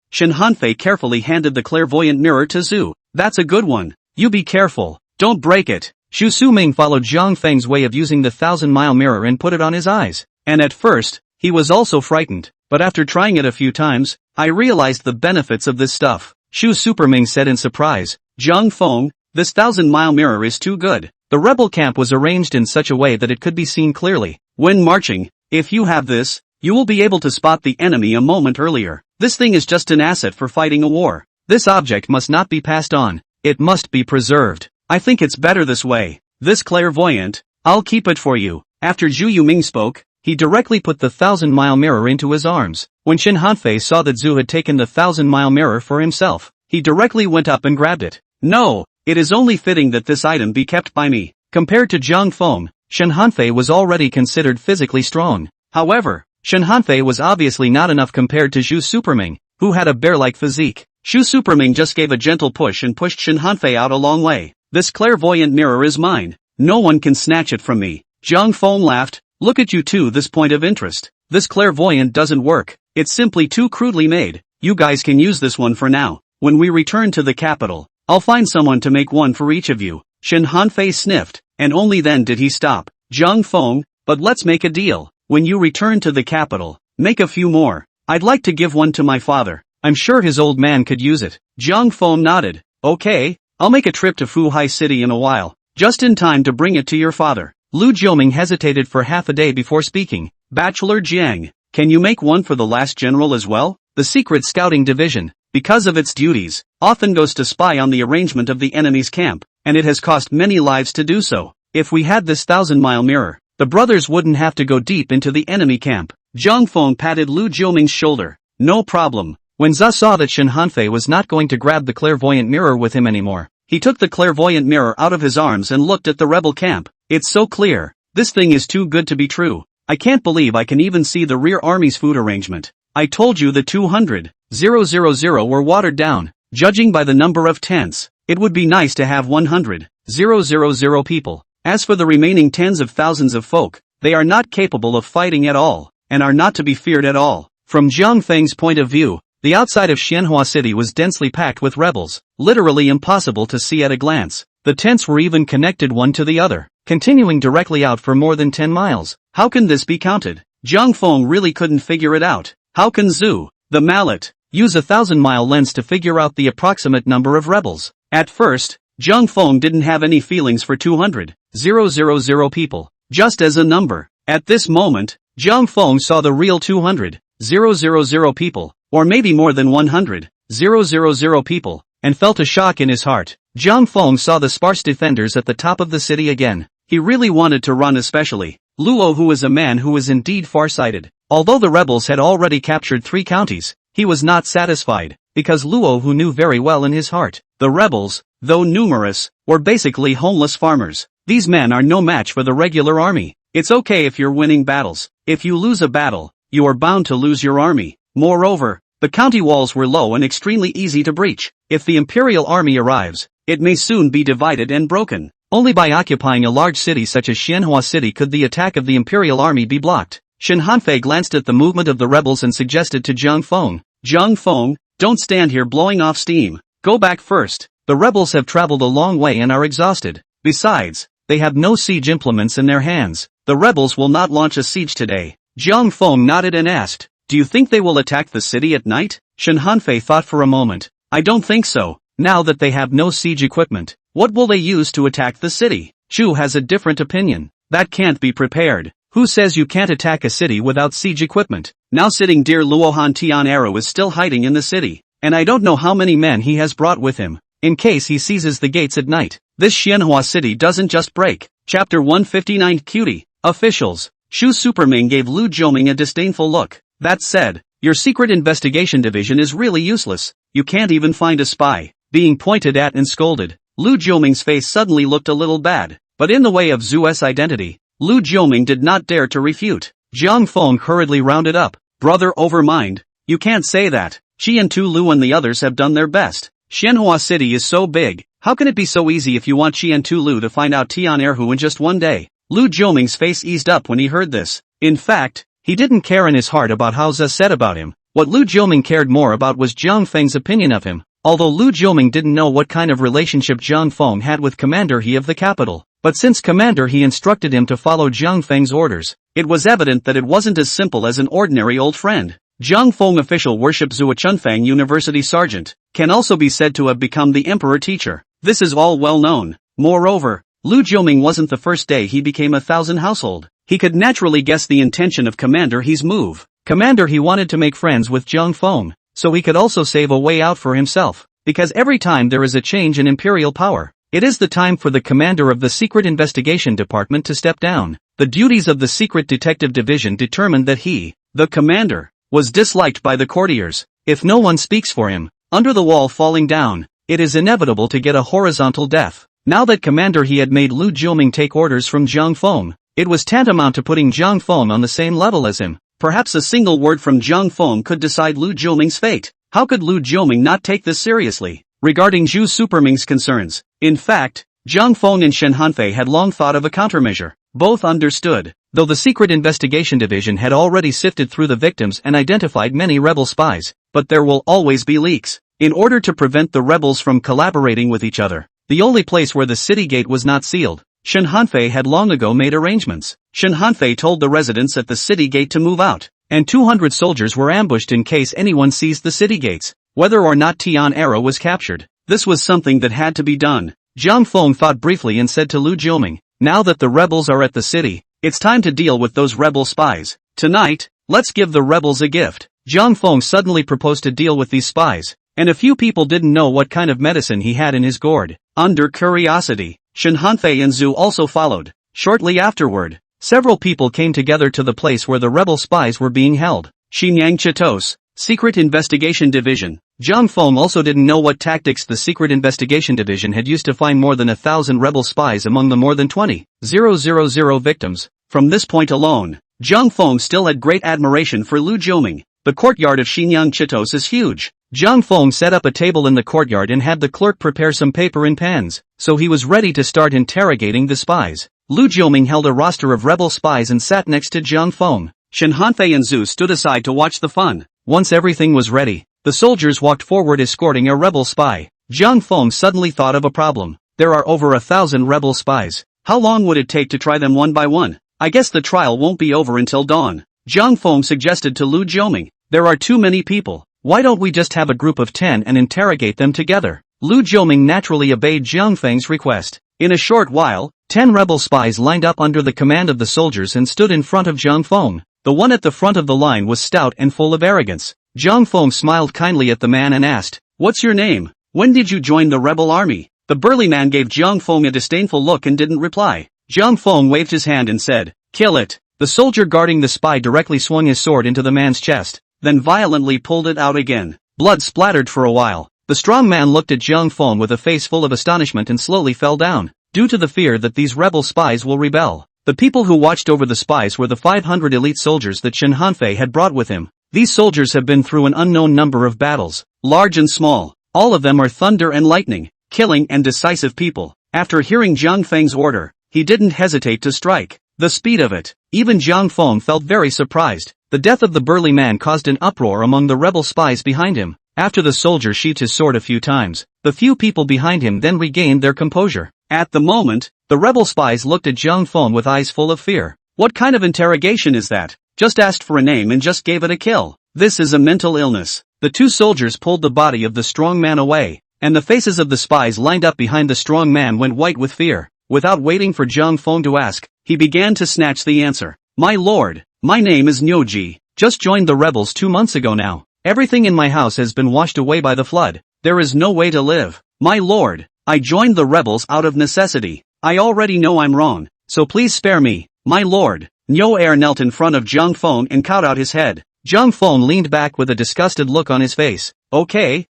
Shen Hanfei carefully handed the clairvoyant mirror to Zhu. That's a good one. You be careful, don't break it. Xu Suming followed Zhang Feng's way of using the 1,000-mile mirror and put it on his eyes. And at first, he was also frightened, but after trying it a few times, I realized the benefits of this stuff. Xu Superming said in surprise, Zhang Feng, this 1,000-mile mirror is too good. The rebel camp was arranged in such a way that it could be seen clearly. When marching, if you have this, you will be able to spot the enemy a moment earlier. This thing is just an asset for fighting a war. This object must not be passed on. It must be preserved. I think it's better this way. This clairvoyant, I'll keep it for you. After Zhu Yuming spoke, he directly put the 1,000-mile mirror into his arms. When Shen Hanfei saw that Zhu had taken the 1,000-mile mirror for himself, he directly went up and grabbed it. No, it is only fitting that this item be kept by me. Compared to Zhang Feng, Shen Hanfei was already considered physically strong. However, Shen Hanfei was obviously not enough compared to Xu Superming, who had a bear-like physique. Xu Superming just gave a gentle push and pushed Shen Hanfei out a long way. This clairvoyant mirror is mine. No one can snatch it from me. Zhang Feng laughed. Look at you two, this point of interest. This clairvoyant doesn't work. It's simply too crudely made. You guys can use this one for now. When we return to the capital, I'll find someone to make one for each of you. Shen Hanfei sniffed, and only then did he stop. Zhang Feng, but let's make a deal. When you return to the capital, make a few more. I'd like to give one to my father. I'm sure his old man could use it. Zhang Feng nodded. Okay, I'll make a trip to Fuhai city in a while, just in time to bring it to your father. Lu Jiuming hesitated for half a day before speaking. Bachelor Jiang, can you make one for the last general as well? The secret scouting division, because of its duties, often goes to spy on the arrangement of the enemy's camp, and it has cost many lives to do so. If we had this 1,000-mile mirror, the brothers wouldn't have to go deep into the enemy camp. Zhang Feng patted Lu Jiuming's shoulder. No problem. When Zha saw that Shen Hanfei was not going to grab the clairvoyant mirror with him anymore, he took the clairvoyant mirror out of his arms and looked at the rebel camp. It's so clear. This thing is too good to be true. I can't believe I can even see the rear army's food arrangement. I told you the 200,000 were watered down. Judging by the number of tents, it would be nice to have 100,000 people. As for the remaining tens of thousands of folk, they are not capable of fighting at all, and are not to be feared at all. From Zhang Feng's point of view, the outside of Xianhua City was densely packed with rebels, literally impossible to see at a glance. The tents were even connected one to the other, continuing directly out for more than 10 miles. How can this be counted? Zhang Feng really couldn't figure it out. How can Zhu, the mallet, use a 1,000-mile lens to figure out the approximate number of rebels? At first, Zhang Feng didn't have any feelings for 200,000 people, just as a number. At this moment, Zhang Feng saw the real 200,000 people, or maybe more than 100,000 people, and felt a shock in his heart. Zhang Feng saw the sparse defenders at the top of the city again. He really wanted to run, especially Luo, who was a man who was indeed farsighted. Although the rebels had already captured 3 counties, he was not satisfied, because Luo, who knew very well in his heart, the rebels, though numerous, were basically homeless farmers. These men are no match for the regular army. It's okay if you're winning battles. If you lose a battle, you are bound to lose your army. Moreover, the county walls were low and extremely easy to breach. If the imperial army arrives, it may soon be divided and broken. Only by occupying a large city such as Xianhua City could the attack of the imperial army be blocked. Shen Hanfei glanced at the movement of the rebels and suggested to Zhang Feng, don't stand here blowing off steam. Go back first. The rebels have traveled a long way and are exhausted. Besides, they have no siege implements in their hands. The rebels will not launch a siege today. Zhang Feng nodded and asked, do you think they will attack the city at night? Shen Hanfei thought for a moment. I don't think so. Now that they have no siege equipment, what will they use to attack the city? Chu has a different opinion. That can't be prepared. Who says you can't attack a city without siege equipment? Now sitting dear Luohan Tian Arrow is still hiding in the city, and I don't know how many men he has brought with him, in case he seizes the gates at night. This Xianhua city doesn't just break. Chapter 159 Cutie. Officials. Xu Superming gave Lu Jiuming a disdainful look. That said, your secret investigation division is really useless. You can't even find a spy. Being pointed at and scolded, Lu Jiuming's face suddenly looked a little bad, but in the way of Zhu's identity, Lu Jiuming did not dare to refute. Zhang Feng hurriedly rounded up. Brother over mind. You can't say that. Qiantu Lu and the others have done their best. Xianhua City is so big, how can it be so easy if you want Qiantu Lu to find out Tian Erhu in just one day? Lu Jiuming's face eased up when he heard this. In fact, he didn't care in his heart about how Zhe said about him. What Lu Jiuming cared more about was Zhang Feng's opinion of him. Although Lu Jiuming didn't know what kind of relationship Zhang Feng had with Commander He of the capital, but since Commander He instructed him to follow Zhang Feng's orders, it was evident that it wasn't as simple as an ordinary old friend. Zhang Feng official worship Zhua Chunfang University Sergeant, can also be said to have become the emperor teacher. This is all well known. Moreover, Lu Jiuming wasn't the first day he became a thousand household. He could naturally guess the intention of Commander He's move. Commander He wanted to make friends with Zhang Feng, so he could also save a way out for himself. Because every time there is a change in imperial power, it is the time for the commander of the Secret Investigation Department to step down. The duties of the Secret Detective Division determined that he, the commander, was disliked by the courtiers. If no one speaks for him, under the wall falling down, it is inevitable to get a horizontal death. Now that Commander He had made Lu Jiuming take orders from Zhang Feng, it was tantamount to putting Zhang Feng on the same level as him. Perhaps a single word from Zhang Feng could decide Lu Jiuming's fate. How could Lu Jiuming not take this seriously? Regarding Zhu Superming's concerns, in fact, Zhang Feng and Shen Hanfei had long thought of a countermeasure. Both understood, though the Secret Investigation Division had already sifted through the victims and identified many rebel spies, but there will always be leaks. In order to prevent the rebels from collaborating with each other, the only place where the city gate was not sealed, Shen Hanfei had long ago made arrangements. Shen Hanfei told the residents at the city gate to move out, and 200 soldiers were ambushed in case anyone seized the city gates, whether or not Tian Era was captured. This was something that had to be done. Zhang Feng thought briefly and said to Lu Jiuming, now that the rebels are at the city, it's time to deal with those rebel spies. Tonight, let's give the rebels a gift. Zhang Feng suddenly proposed to deal with these spies, and a few people didn't know what kind of medicine he had in his gourd. Under curiosity, Shen Hanfei and Zhu also followed. Shortly afterward, several people came together to the place where the rebel spies were being held. Xinyang Chitos, Secret Investigation Division. Zhang Feng also didn't know what tactics the Secret Investigation Division had used to find more than 1,000 rebel spies among the more than 20,000 victims. From this point alone, Zhang Feng still had great admiration for Lu Jiuming. The courtyard of Xinyang Chitos is huge. Zhang Feng set up a table in the courtyard and had the clerk prepare some paper and pens, so he was ready to start interrogating the spies. Lu Jiuming held a roster of rebel spies and sat next to Zhang Feng. Shen Hanfei and Zhu stood aside to watch the fun. Once everything was ready, the soldiers walked forward escorting a rebel spy. Zhang Feng suddenly thought of a problem. There are over 1,000 rebel spies. How long would it take to try them one by one? I guess the trial won't be over until dawn. Zhang Feng suggested to Lu Jiuming, there are too many people. Why don't we just have a group of 10 and interrogate them together? Lu Jiuming naturally obeyed Zhang Feng's request. In a short while, 10 rebel spies lined up under the command of the soldiers and stood in front of Zhang Feng. The one at the front of the line was stout and full of arrogance. Zhang Feng smiled kindly at the man and asked, what's your name? When did you join the rebel army? The burly man gave Zhang Feng a disdainful look and didn't reply. Zhang Feng waved his hand and said, kill it. The soldier guarding the spy directly swung his sword into the man's chest, then violently pulled it out again. Blood splattered for a while. The strong man looked at Zhang Feng with a face full of astonishment and slowly fell down, due to the fear that these rebel spies will rebel. The people who watched over the spies were the 500 elite soldiers that Shen Hanfei had brought with him. These soldiers have been through an unknown number of battles, large and small. All of them are thunder and lightning, killing and decisive people. After hearing Zhang Feng's order, he didn't hesitate to strike. The speed of it, even Zhang Feng felt very surprised. The death of the burly man caused an uproar among the rebel spies behind him. After the soldier sheathed his sword a few times, the few people behind him then regained their composure. At the moment, the rebel spies looked at Zhang Feng with eyes full of fear. What kind of interrogation is that? Just asked for a name and just gave it a kill. This is a mental illness. The two soldiers pulled the body of the strong man away, and the faces of the spies lined up behind the strong man went white with fear. Without waiting for Zhang Feng to ask, he began to snatch the answer. My lord, my name is Nyoji. Just joined the rebels 2 months ago now. Everything in my house has been washed away by the flood. There is no way to live. My lord, I joined the rebels out of necessity. I already know I'm wrong, so please spare me. My lord. Nyo Er knelt in front of Zhang Feng and cowed out his head. Zhang Feng leaned back with a disgusted look on his face. Okay,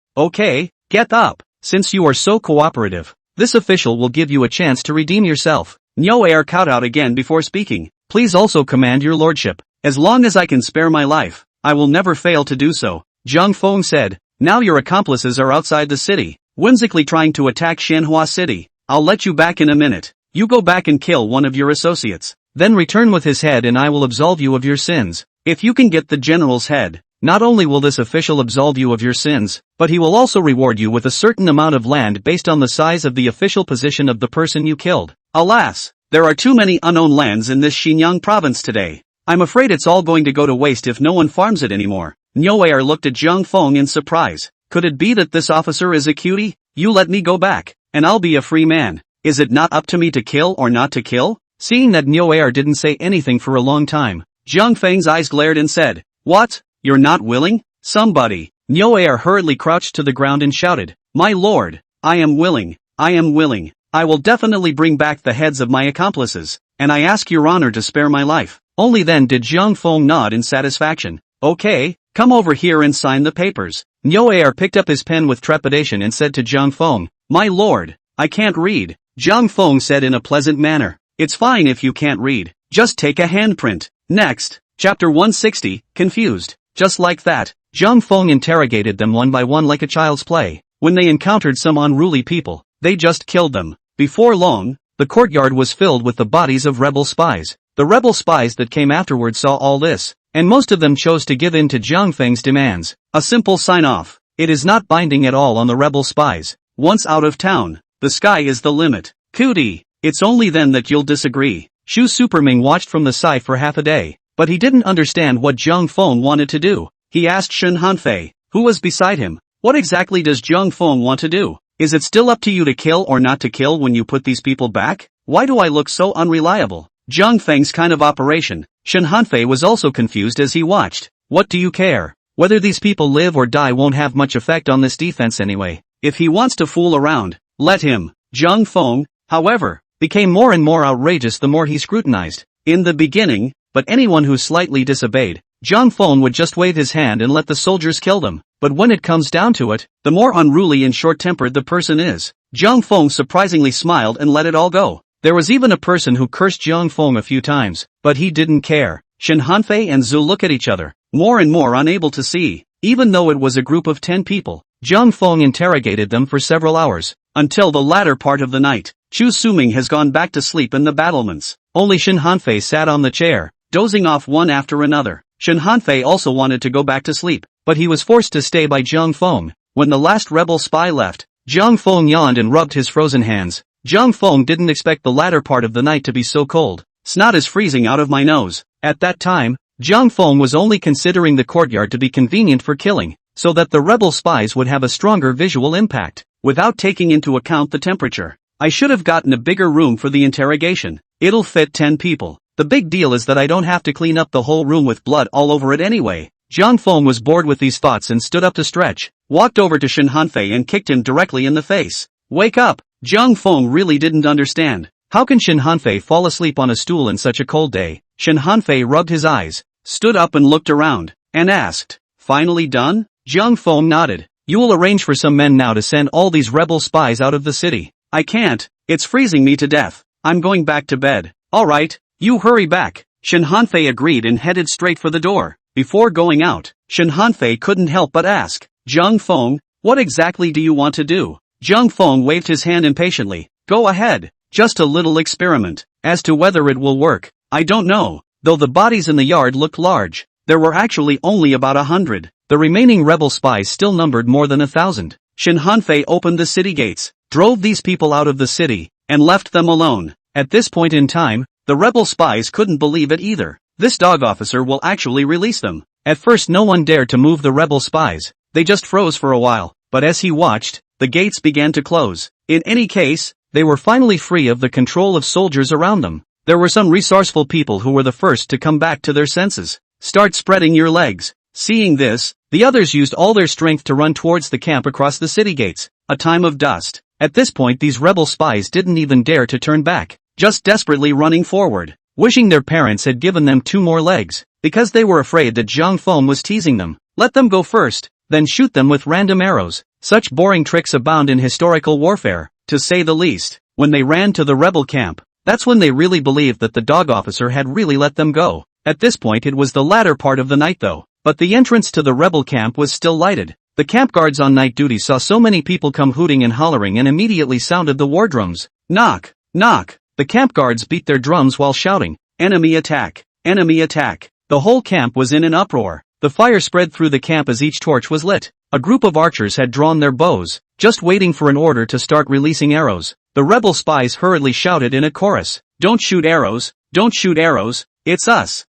get up. Since you are so cooperative, this official will give you a chance to redeem yourself. Nyo Er cowed out again before speaking. Please also command your lordship. As long as I can spare my life, I will never fail to do so. Zhang Feng said, now your accomplices are outside the city, whimsically trying to attack Shanhua City. I'll let you back in a minute. You go back and kill one of your associates. Then return with his head and I will absolve you of your sins. If you can get the general's head, Not only will this official absolve you of your sins, but he will also reward you with a certain amount of land based on the size of the official position of the person you killed. Alas, there are too many unowned lands in this Xinjiang province today. I'm afraid it's all going to go to waste if no one farms it anymore. Nyoer looked at Zhang Feng in surprise. Could it be that this officer is a cutie? You let me go back, and I'll be a free man. Is it not up to me to kill or not to kill? Seeing that Nyoer didn't say anything for a long time, Zhang Feng's eyes glared and said, "What? You're not willing? Somebody." Nyoer hurriedly crouched to the ground and shouted, "My lord, I am willing, I am willing. I will definitely bring back the heads of my accomplices, and I ask your honor to spare my life." Only then did Zhang Feng nod in satisfaction. "Okay, come over here and sign the papers." Nyoer picked up his pen with trepidation and said to Zhang Feng, "My lord, I can't read." Zhang Feng said in a pleasant manner, "It's fine if you can't read, just take a handprint." Next, chapter 160, confused. Just like that, Zhang Feng interrogated them one by one like a child's play. When they encountered some unruly people, they just killed them. Before long, the courtyard was filled with the bodies of rebel spies. The rebel spies that came afterward saw all this, and most of them chose to give in to Zhang Feng's demands. A simple sign-off. It is not binding at all on the rebel spies. Once out of town, the sky is the limit. Cootie, it's only then that you'll disagree. Shu Superming watched from the side for half a day, but he didn't understand what Zhang Feng wanted to do. He asked Shen Hanfei, who was beside him, "What exactly does Zhang Feng want to do? Is it still up to you to kill or not to kill when you put these people back? Why do I look so unreliable?" Zhang Feng's kind of operation. Shen Hanfei was also confused as he watched. "What do you care? Whether these people live or die won't have much effect on this defense anyway. If he wants to fool around, let him." Zhang Feng, however, became more and more outrageous the more he scrutinized. In the beginning, but anyone who slightly disobeyed, Zhang Feng would just wave his hand and let the soldiers kill them. But when it comes down to it, the more unruly and short-tempered the person is, Zhang Feng surprisingly smiled and let it all go. There was even a person who cursed Zhang Feng a few times, but he didn't care. Shen Hanfei and Zhu look at each other, more and more unable to see. Even though it was a group of 10 people, Zhang Feng interrogated them for several hours, until the latter part of the night. Chu Suming has gone back to sleep in the battlements. Only Shen Hanfei sat on the chair, dozing off one after another. Shen Hanfei also wanted to go back to sleep, but he was forced to stay by Zhang Feng. When the last rebel spy left, Zhang Feng yawned and rubbed his frozen hands. Zhang Feng didn't expect the latter part of the night to be so cold. "Snot is freezing out of my nose." At that time, Zhang Feng was only considering the courtyard to be convenient for killing, so that the rebel spies would have a stronger visual impact, without taking into account the temperature. "I should have gotten a bigger room for the interrogation. It'll fit 10 people. The big deal is that I don't have to clean up the whole room with blood all over it anyway." Zhang Feng was bored with these thoughts and stood up to stretch, walked over to Shen Hanfei and kicked him directly in the face. "Wake up!" Zhang Feng really didn't understand. How can Shen Hanfei fall asleep on a stool in such a cold day? Shen Hanfei rubbed his eyes, stood up and looked around, and asked, "Finally done?" Zhang Feng nodded. "You will arrange for some men now to send all these rebel spies out of the city." "I can't, it's freezing me to death. I'm going back to bed." "Alright, you hurry back." Shen Hanfei agreed and headed straight for the door. Before going out, Shen Hanfei couldn't help but ask, "Zhang Feng, what exactly do you want to do?" Zhang Feng waved his hand impatiently. "Go ahead, just a little experiment. As to whether it will work, I don't know." Though the bodies in the yard looked large, there were actually only about 100. The remaining rebel spies still numbered more than 1,000. Shen Hanfei opened the city gates, drove these people out of the city, and left them alone. At this point in time, the rebel spies couldn't believe it either. This dog officer will actually release them. At first no one dared to move the rebel spies. They just froze for a while, but as he watched, the gates began to close. In any case, they were finally free of the control of soldiers around them. There were some resourceful people who were the first to come back to their senses. "Start spreading your legs." Seeing this, the others used all their strength to run towards the camp across the city gates. A time of dust. At this point these rebel spies didn't even dare to turn back, just desperately running forward, wishing their parents had given them 2 more legs, because they were afraid that Zhang Feng was teasing them. Let them go first, then shoot them with random arrows. Such boring tricks abound in historical warfare, to say the least. When they ran to the rebel camp, that's when they really believed that the dog officer had really let them go. At this point it was the latter part of the night though, but the entrance to the rebel camp was still lighted. The camp guards on night duty saw so many people come hooting and hollering and immediately sounded the war drums. Knock, knock. The camp guards beat their drums while shouting, "Enemy attack! Enemy attack!" The whole camp was in an uproar. The fire spread through the camp as each torch was lit. A group of archers had drawn their bows, just waiting for an order to start releasing arrows. The rebel spies hurriedly shouted in a chorus, "Don't shoot arrows, don't shoot arrows, it's us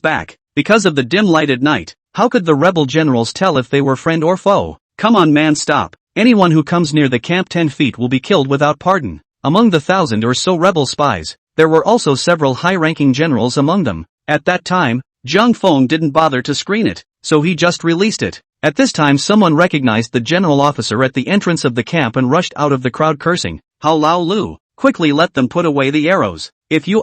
back." Because of the dim lighted night, how could the rebel generals tell if they were friend or foe? "Come on man, stop. Anyone who comes near the camp 10 feet will be killed without pardon." Among the 1,000 or so rebel spies, there were also several high-ranking generals among them. At that time, Zhang Feng didn't bother to screen it, so he just released it. At this time someone recognized the general officer at the entrance of the camp and rushed out of the crowd cursing, "How Lao Lu, quickly let them put away the arrows. If you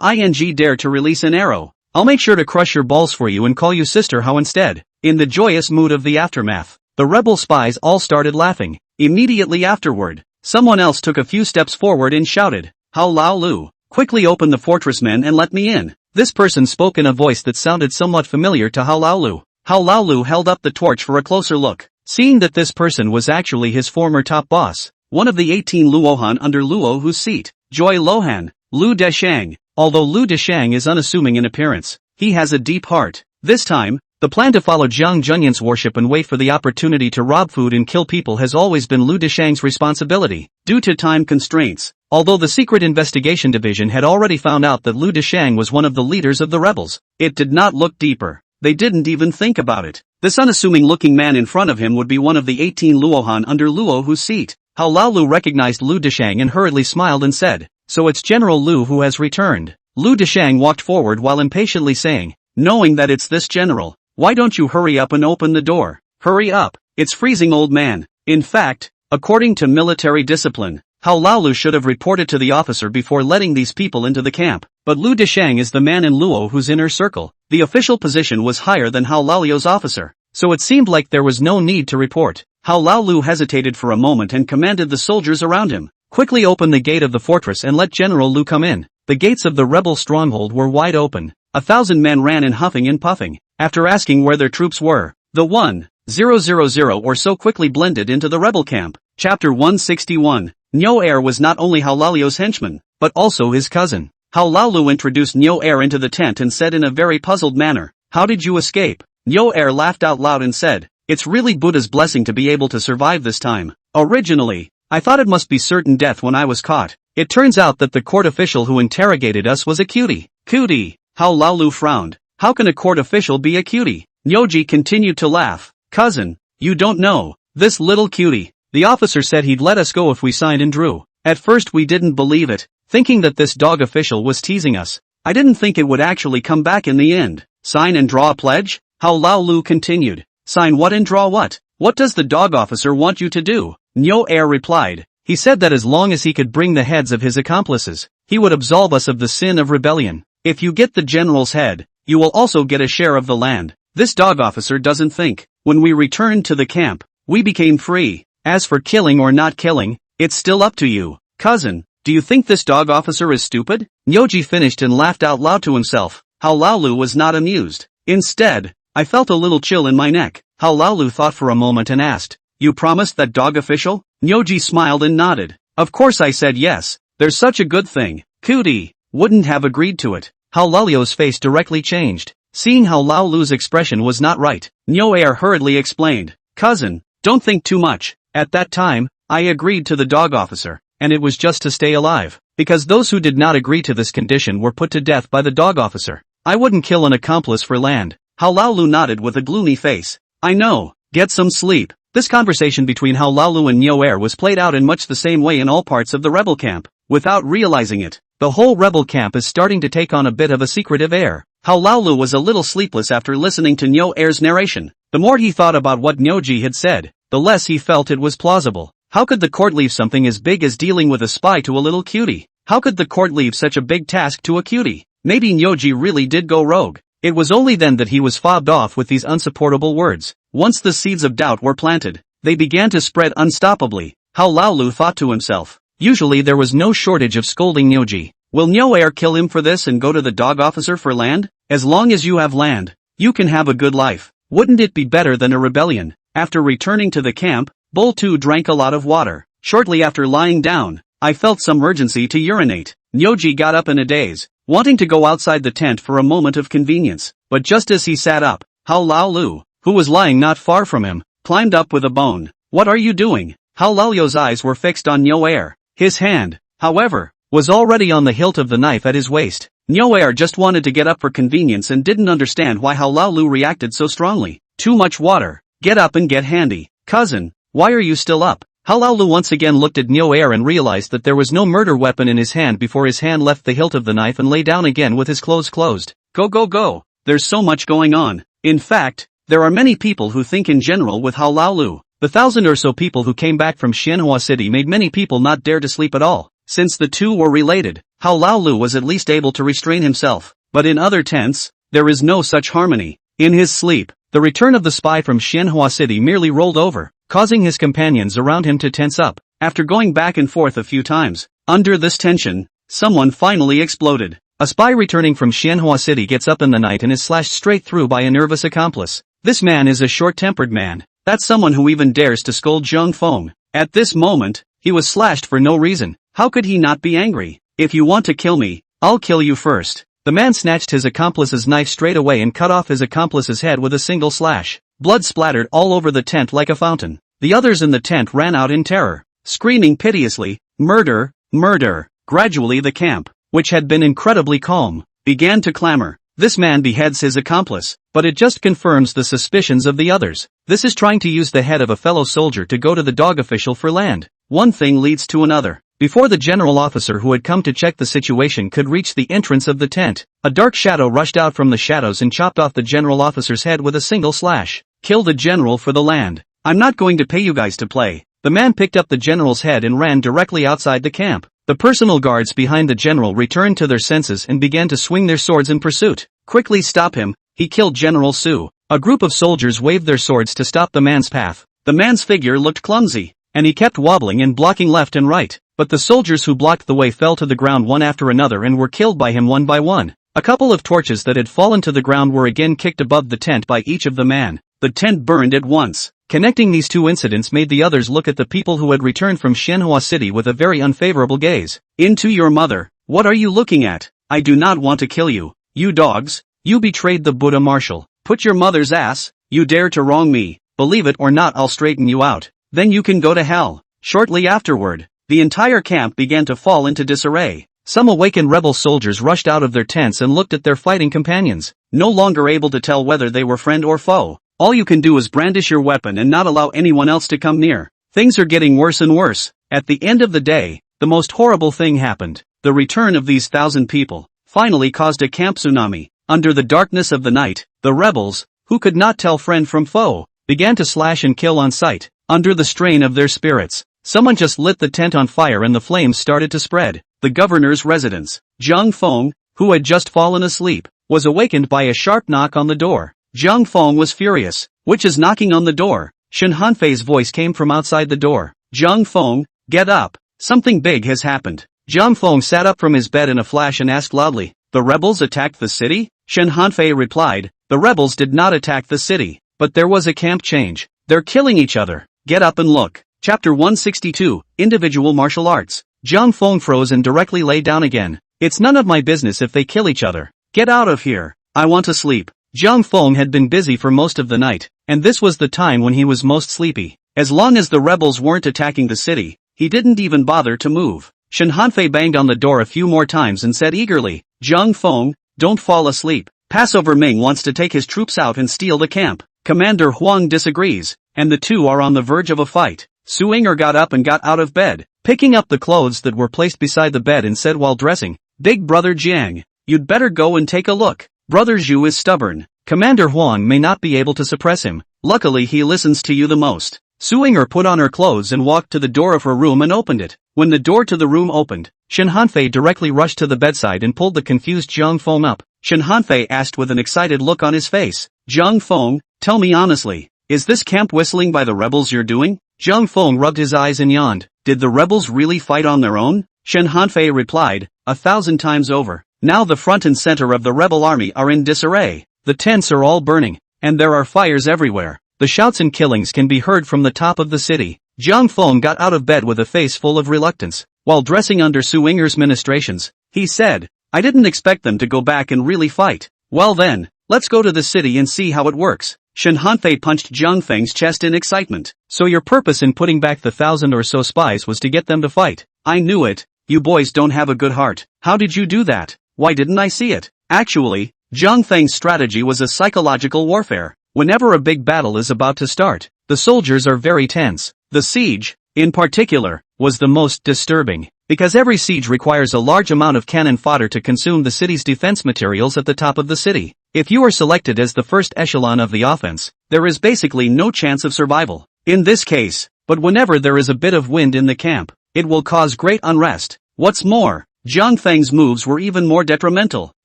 dare to release an arrow, I'll make sure to crush your balls for you and call you Sister How instead." In the joyous mood of the aftermath, the rebel spies all started laughing. Immediately afterward, someone else took a few steps forward and shouted, "How Lao Lu, quickly open the fortress men and let me in." This person spoke in a voice that sounded somewhat familiar to How Lao Lu. How Lao Lu held up the torch for a closer look, seeing that this person was actually his former top boss, one of the 18 Luohan under Luo Hu's seat, Joy Lohan, Lu Deshang. Although Lu Deshang is unassuming in appearance, he has a deep heart. This time, the plan to follow Zhang Junyan's worship and wait for the opportunity to rob food and kill people has always been Lu Deshang's responsibility. Due to time constraints, although the Secret Investigation Division had already found out that Lu Deshang was one of the leaders of the rebels, it did not look deeper. They didn't even think about it. This unassuming-looking man in front of him would be one of the 18 Luohan under Luo Hu's seat. How Lao Lu recognized Lu Deshang and hurriedly smiled and said, "So it's General Lu who has returned." Lu Deshang walked forward while impatiently saying, "Knowing that it's this general, why don't you hurry up and open the door? Hurry up, it's freezing old man." In fact, according to military discipline, How Lao Lu should have reported to the officer before letting these people into the camp, but Lu Deshang is the man in Luo Hu's inner circle. The official position was higher than How Lao Lu's officer, so it seemed like there was no need to report. How Lao Lu hesitated for a moment and commanded the soldiers around him, "Quickly open the gate of the fortress and let General Lu come in." The gates of the rebel stronghold were wide open. 1,000 men ran in huffing and puffing. After asking where their troops were, the 1,000 or so quickly blended into the rebel camp. Chapter 161. Nyo Er was not only How Lao Lu's henchman, but also his cousin. How Lao Lu introduced Nyo Er into the tent and said in a very puzzled manner, "How did you escape?" Nyo Er laughed out loud and said, "It's really Buddha's blessing to be able to survive this time. Originally, I thought it must be certain death when I was caught. It turns out that the court official who interrogated us was a cutie." "Cutie?" How Lao Lu frowned. "How can a court official be a cutie?" Nyoji continued to laugh. "Cousin, you don't know, this little cutie. The officer said he'd let us go if we signed and drew. At first we didn't believe it, thinking that this dog official was teasing us. I didn't think it would actually come back in the end." "Sign and draw a pledge?" How Lao Lu continued. "Sign what and draw what? What does the dog officer want you to do?" Nyo Er replied. "He said that as long as he could bring the heads of his accomplices, he would absolve us of the sin of rebellion. If you get the general's head, you will also get a share of the land. This dog officer doesn't think. When we returned to the camp, we became free. As for killing or not killing, it's still up to you. Cousin, do you think this dog officer is stupid?" Nyoji finished and laughed out loud to himself. How Lao Lu was not amused. Instead, I felt a little chill in my neck. How Lao Lu thought for a moment and asked, "You promised that dog official?" Nyoji smiled and nodded. "Of course I said yes. There's such a good thing. Cootie wouldn't have agreed to it." How Lao Lu's face directly changed. Seeing how Lao Lu's expression was not right, Nyo Er hurriedly explained, "Cousin, don't think too much. At that time, I agreed to the dog officer, and it was just to stay alive, because those who did not agree to this condition were put to death by the dog officer. I wouldn't kill an accomplice for land." How Lao Lu nodded with a gloomy face. "I know, get some sleep." This conversation between How Lao Lu and Nyo Er was played out in much the same way in all parts of the rebel camp. Without realizing it, the whole rebel camp is starting to take on a bit of a secretive air. How Lao Lu was a little sleepless after listening to Nyo Er's narration. The more he thought about what Nyoji had said, the less he felt it was plausible. How could the court leave something as big as dealing with a spy to a little cutie? How could the court leave such a big task to a cutie? Maybe Nyoji really did go rogue. It was only then that he was fobbed off with these unsupportable words. Once the seeds of doubt were planted, they began to spread unstoppably. How Lao Lu thought to himself. Usually there was no shortage of scolding Nyoji. Will Nyo Er kill him for this and go to the dog officer for land? As long as you have land, you can have a good life. Wouldn't it be better than a rebellion? After returning to the camp, Bull 2 drank a lot of water. Shortly after lying down, I felt some urgency to urinate. Nyoji got up in a daze, wanting to go outside the tent for a moment of convenience. But just as he sat up, How Lao Lu, who was lying not far from him, climbed up with a bone. "What are you doing?" Hao Lao's eyes were fixed on Nyoer. His hand, however, was already on the hilt of the knife at his waist. Nyoer just wanted to get up for convenience and didn't understand why Hao Laolu reacted so strongly. "Too much water. Get up and get handy. Cousin, why are you still up?" Hao Laolu once again looked at Nyoer and realized that there was no murder weapon in his hand before his hand left the hilt of the knife and lay down again with his clothes closed. Go go go. There's so much going on. In fact, there are many people who think in general with Hao Laolu. The 1,000 or so people who came back from Manhwa City made many people not dare to sleep at all. Since the two were related, Hao Laolu was at least able to restrain himself. But in other tents, there is no such harmony. In his sleep, the return of the spy from Manhwa City merely rolled over, causing his companions around him to tense up. After going back and forth a few times, under this tension, someone finally exploded. A spy returning from Manhwa City gets up in the night and is slashed straight through by a nervous accomplice. This man is a short-tempered man. That's someone who even dares to scold Zhang Feng. At this moment, he was slashed for no reason. How could he not be angry? "If you want to kill me, I'll kill you first." The man snatched his accomplice's knife straight away and cut off his accomplice's head with a single slash. Blood splattered all over the tent like a fountain. The others in the tent ran out in terror, screaming piteously, "Murder! Murder!" Gradually the camp, which had been incredibly calm, began to clamor. This man beheads his accomplice, but it just confirms the suspicions of the others. This is trying to use the head of a fellow soldier to go to the dog official for land. One thing leads to another. Before the general officer who had come to check the situation could reach the entrance of the tent, a dark shadow rushed out from the shadows and chopped off the general officer's head with a single slash. "Kill the general for the land. I'm not going to pay you guys to play." The man picked up the general's head and ran directly outside the camp. The personal guards behind the general returned to their senses and began to swing their swords in pursuit. "Quickly stop him, he killed General Su." A group of soldiers waved their swords to stop the man's path. The man's figure looked clumsy, and he kept wobbling and blocking left and right. But the soldiers who blocked the way fell to the ground one after another and were killed by him one by one. A couple of torches that had fallen to the ground were again kicked above the tent by each of the man. The tent burned at once. Connecting these two incidents made the others look at the people who had returned from Manhwa City with a very unfavorable gaze. "Into your mother, what are you looking at? I do not want to kill you. You dogs, you betrayed the Buddha marshal. Put your mother's ass, you dare to wrong me. Believe it or not, I'll straighten you out. Then you can go to hell." Shortly afterward, the entire camp began to fall into disarray. Some awakened rebel soldiers rushed out of their tents and looked at their fighting companions, no longer able to tell whether they were friend or foe. All you can do is brandish your weapon and not allow anyone else to come near. Things are getting worse and worse. At the end of the day, the most horrible thing happened. The return of these 1,000 people finally caused a camp tsunami. Under the darkness of the night, the rebels, who could not tell friend from foe, began to slash and kill on sight. Under the strain of their spirits, someone just lit the tent on fire and the flames started to spread. The governor's residence, Zhang Feng, who had just fallen asleep, was awakened by a sharp knock on the door. Zhang Feng was furious. "Which is knocking on the door?" Shen Hanfei's voice came from outside the door. "Zhang Feng, get up. Something big has happened." Zhang Feng sat up from his bed in a flash and asked loudly, "The rebels attacked the city?" Shen Hanfei replied, "The rebels did not attack the city, but there was a camp change. They're killing each other. Get up and look." Chapter 162, Individual Martial Arts. Zhang Feng froze and directly lay down again. "It's none of my business if they kill each other. Get out of here. I want to sleep." Zhang Feng had been busy for most of the night, and this was the time when he was most sleepy. As long as the rebels weren't attacking the city, he didn't even bother to move. Shen Hanfei banged on the door a few more times and said eagerly, "Zhang Feng, don't fall asleep. Passover Ming wants to take his troops out and steal the camp. Commander Huang disagrees, and the two are on the verge of a fight." Su Yinger got up and got out of bed, picking up the clothes that were placed beside the bed and said while dressing, "Big brother Jiang, you'd better go and take a look. Brother Zhu is stubborn. Commander Huang may not be able to suppress him. Luckily he listens to you the most." Su Yinger put on her clothes and walked to the door of her room and opened it. When the door to the room opened, Shen Hanfei directly rushed to the bedside and pulled the confused Zhang Feng up. Shen Hanfei asked with an excited look on his face, "Zhang Feng, tell me honestly, is this camp whistling by the rebels you're doing?" Zhang Feng rubbed his eyes and yawned. "Did the rebels really fight on their own?" Shen Hanfei replied, 1,000 times over. Now the front and center of the rebel army are in disarray. The tents are all burning, and there are fires everywhere. The shouts and killings can be heard from the top of the city. Zhang Feng got out of bed with a face full of reluctance. While dressing under Su Yinger's ministrations, he said, "I didn't expect them to go back and really fight. Well then, let's go to the city and see how it works." Shen Hanfei punched Jiang Feng's chest in excitement. So your purpose in putting back the 1,000 or so spies was to get them to fight. I knew it. You boys don't have a good heart. How did you do that? Why didn't I see it? Actually, Jiang Feng's strategy was a psychological warfare. Whenever a big battle is about to start, the soldiers are very tense. The siege, in particular, was the most disturbing, because every siege requires a large amount of cannon fodder to consume the city's defense materials at the top of the city. If you are selected as the first echelon of the offense, there is basically no chance of survival. In this case, but whenever there is a bit of wind in the camp, it will cause great unrest. What's more, Jiang Feng's moves were even more detrimental,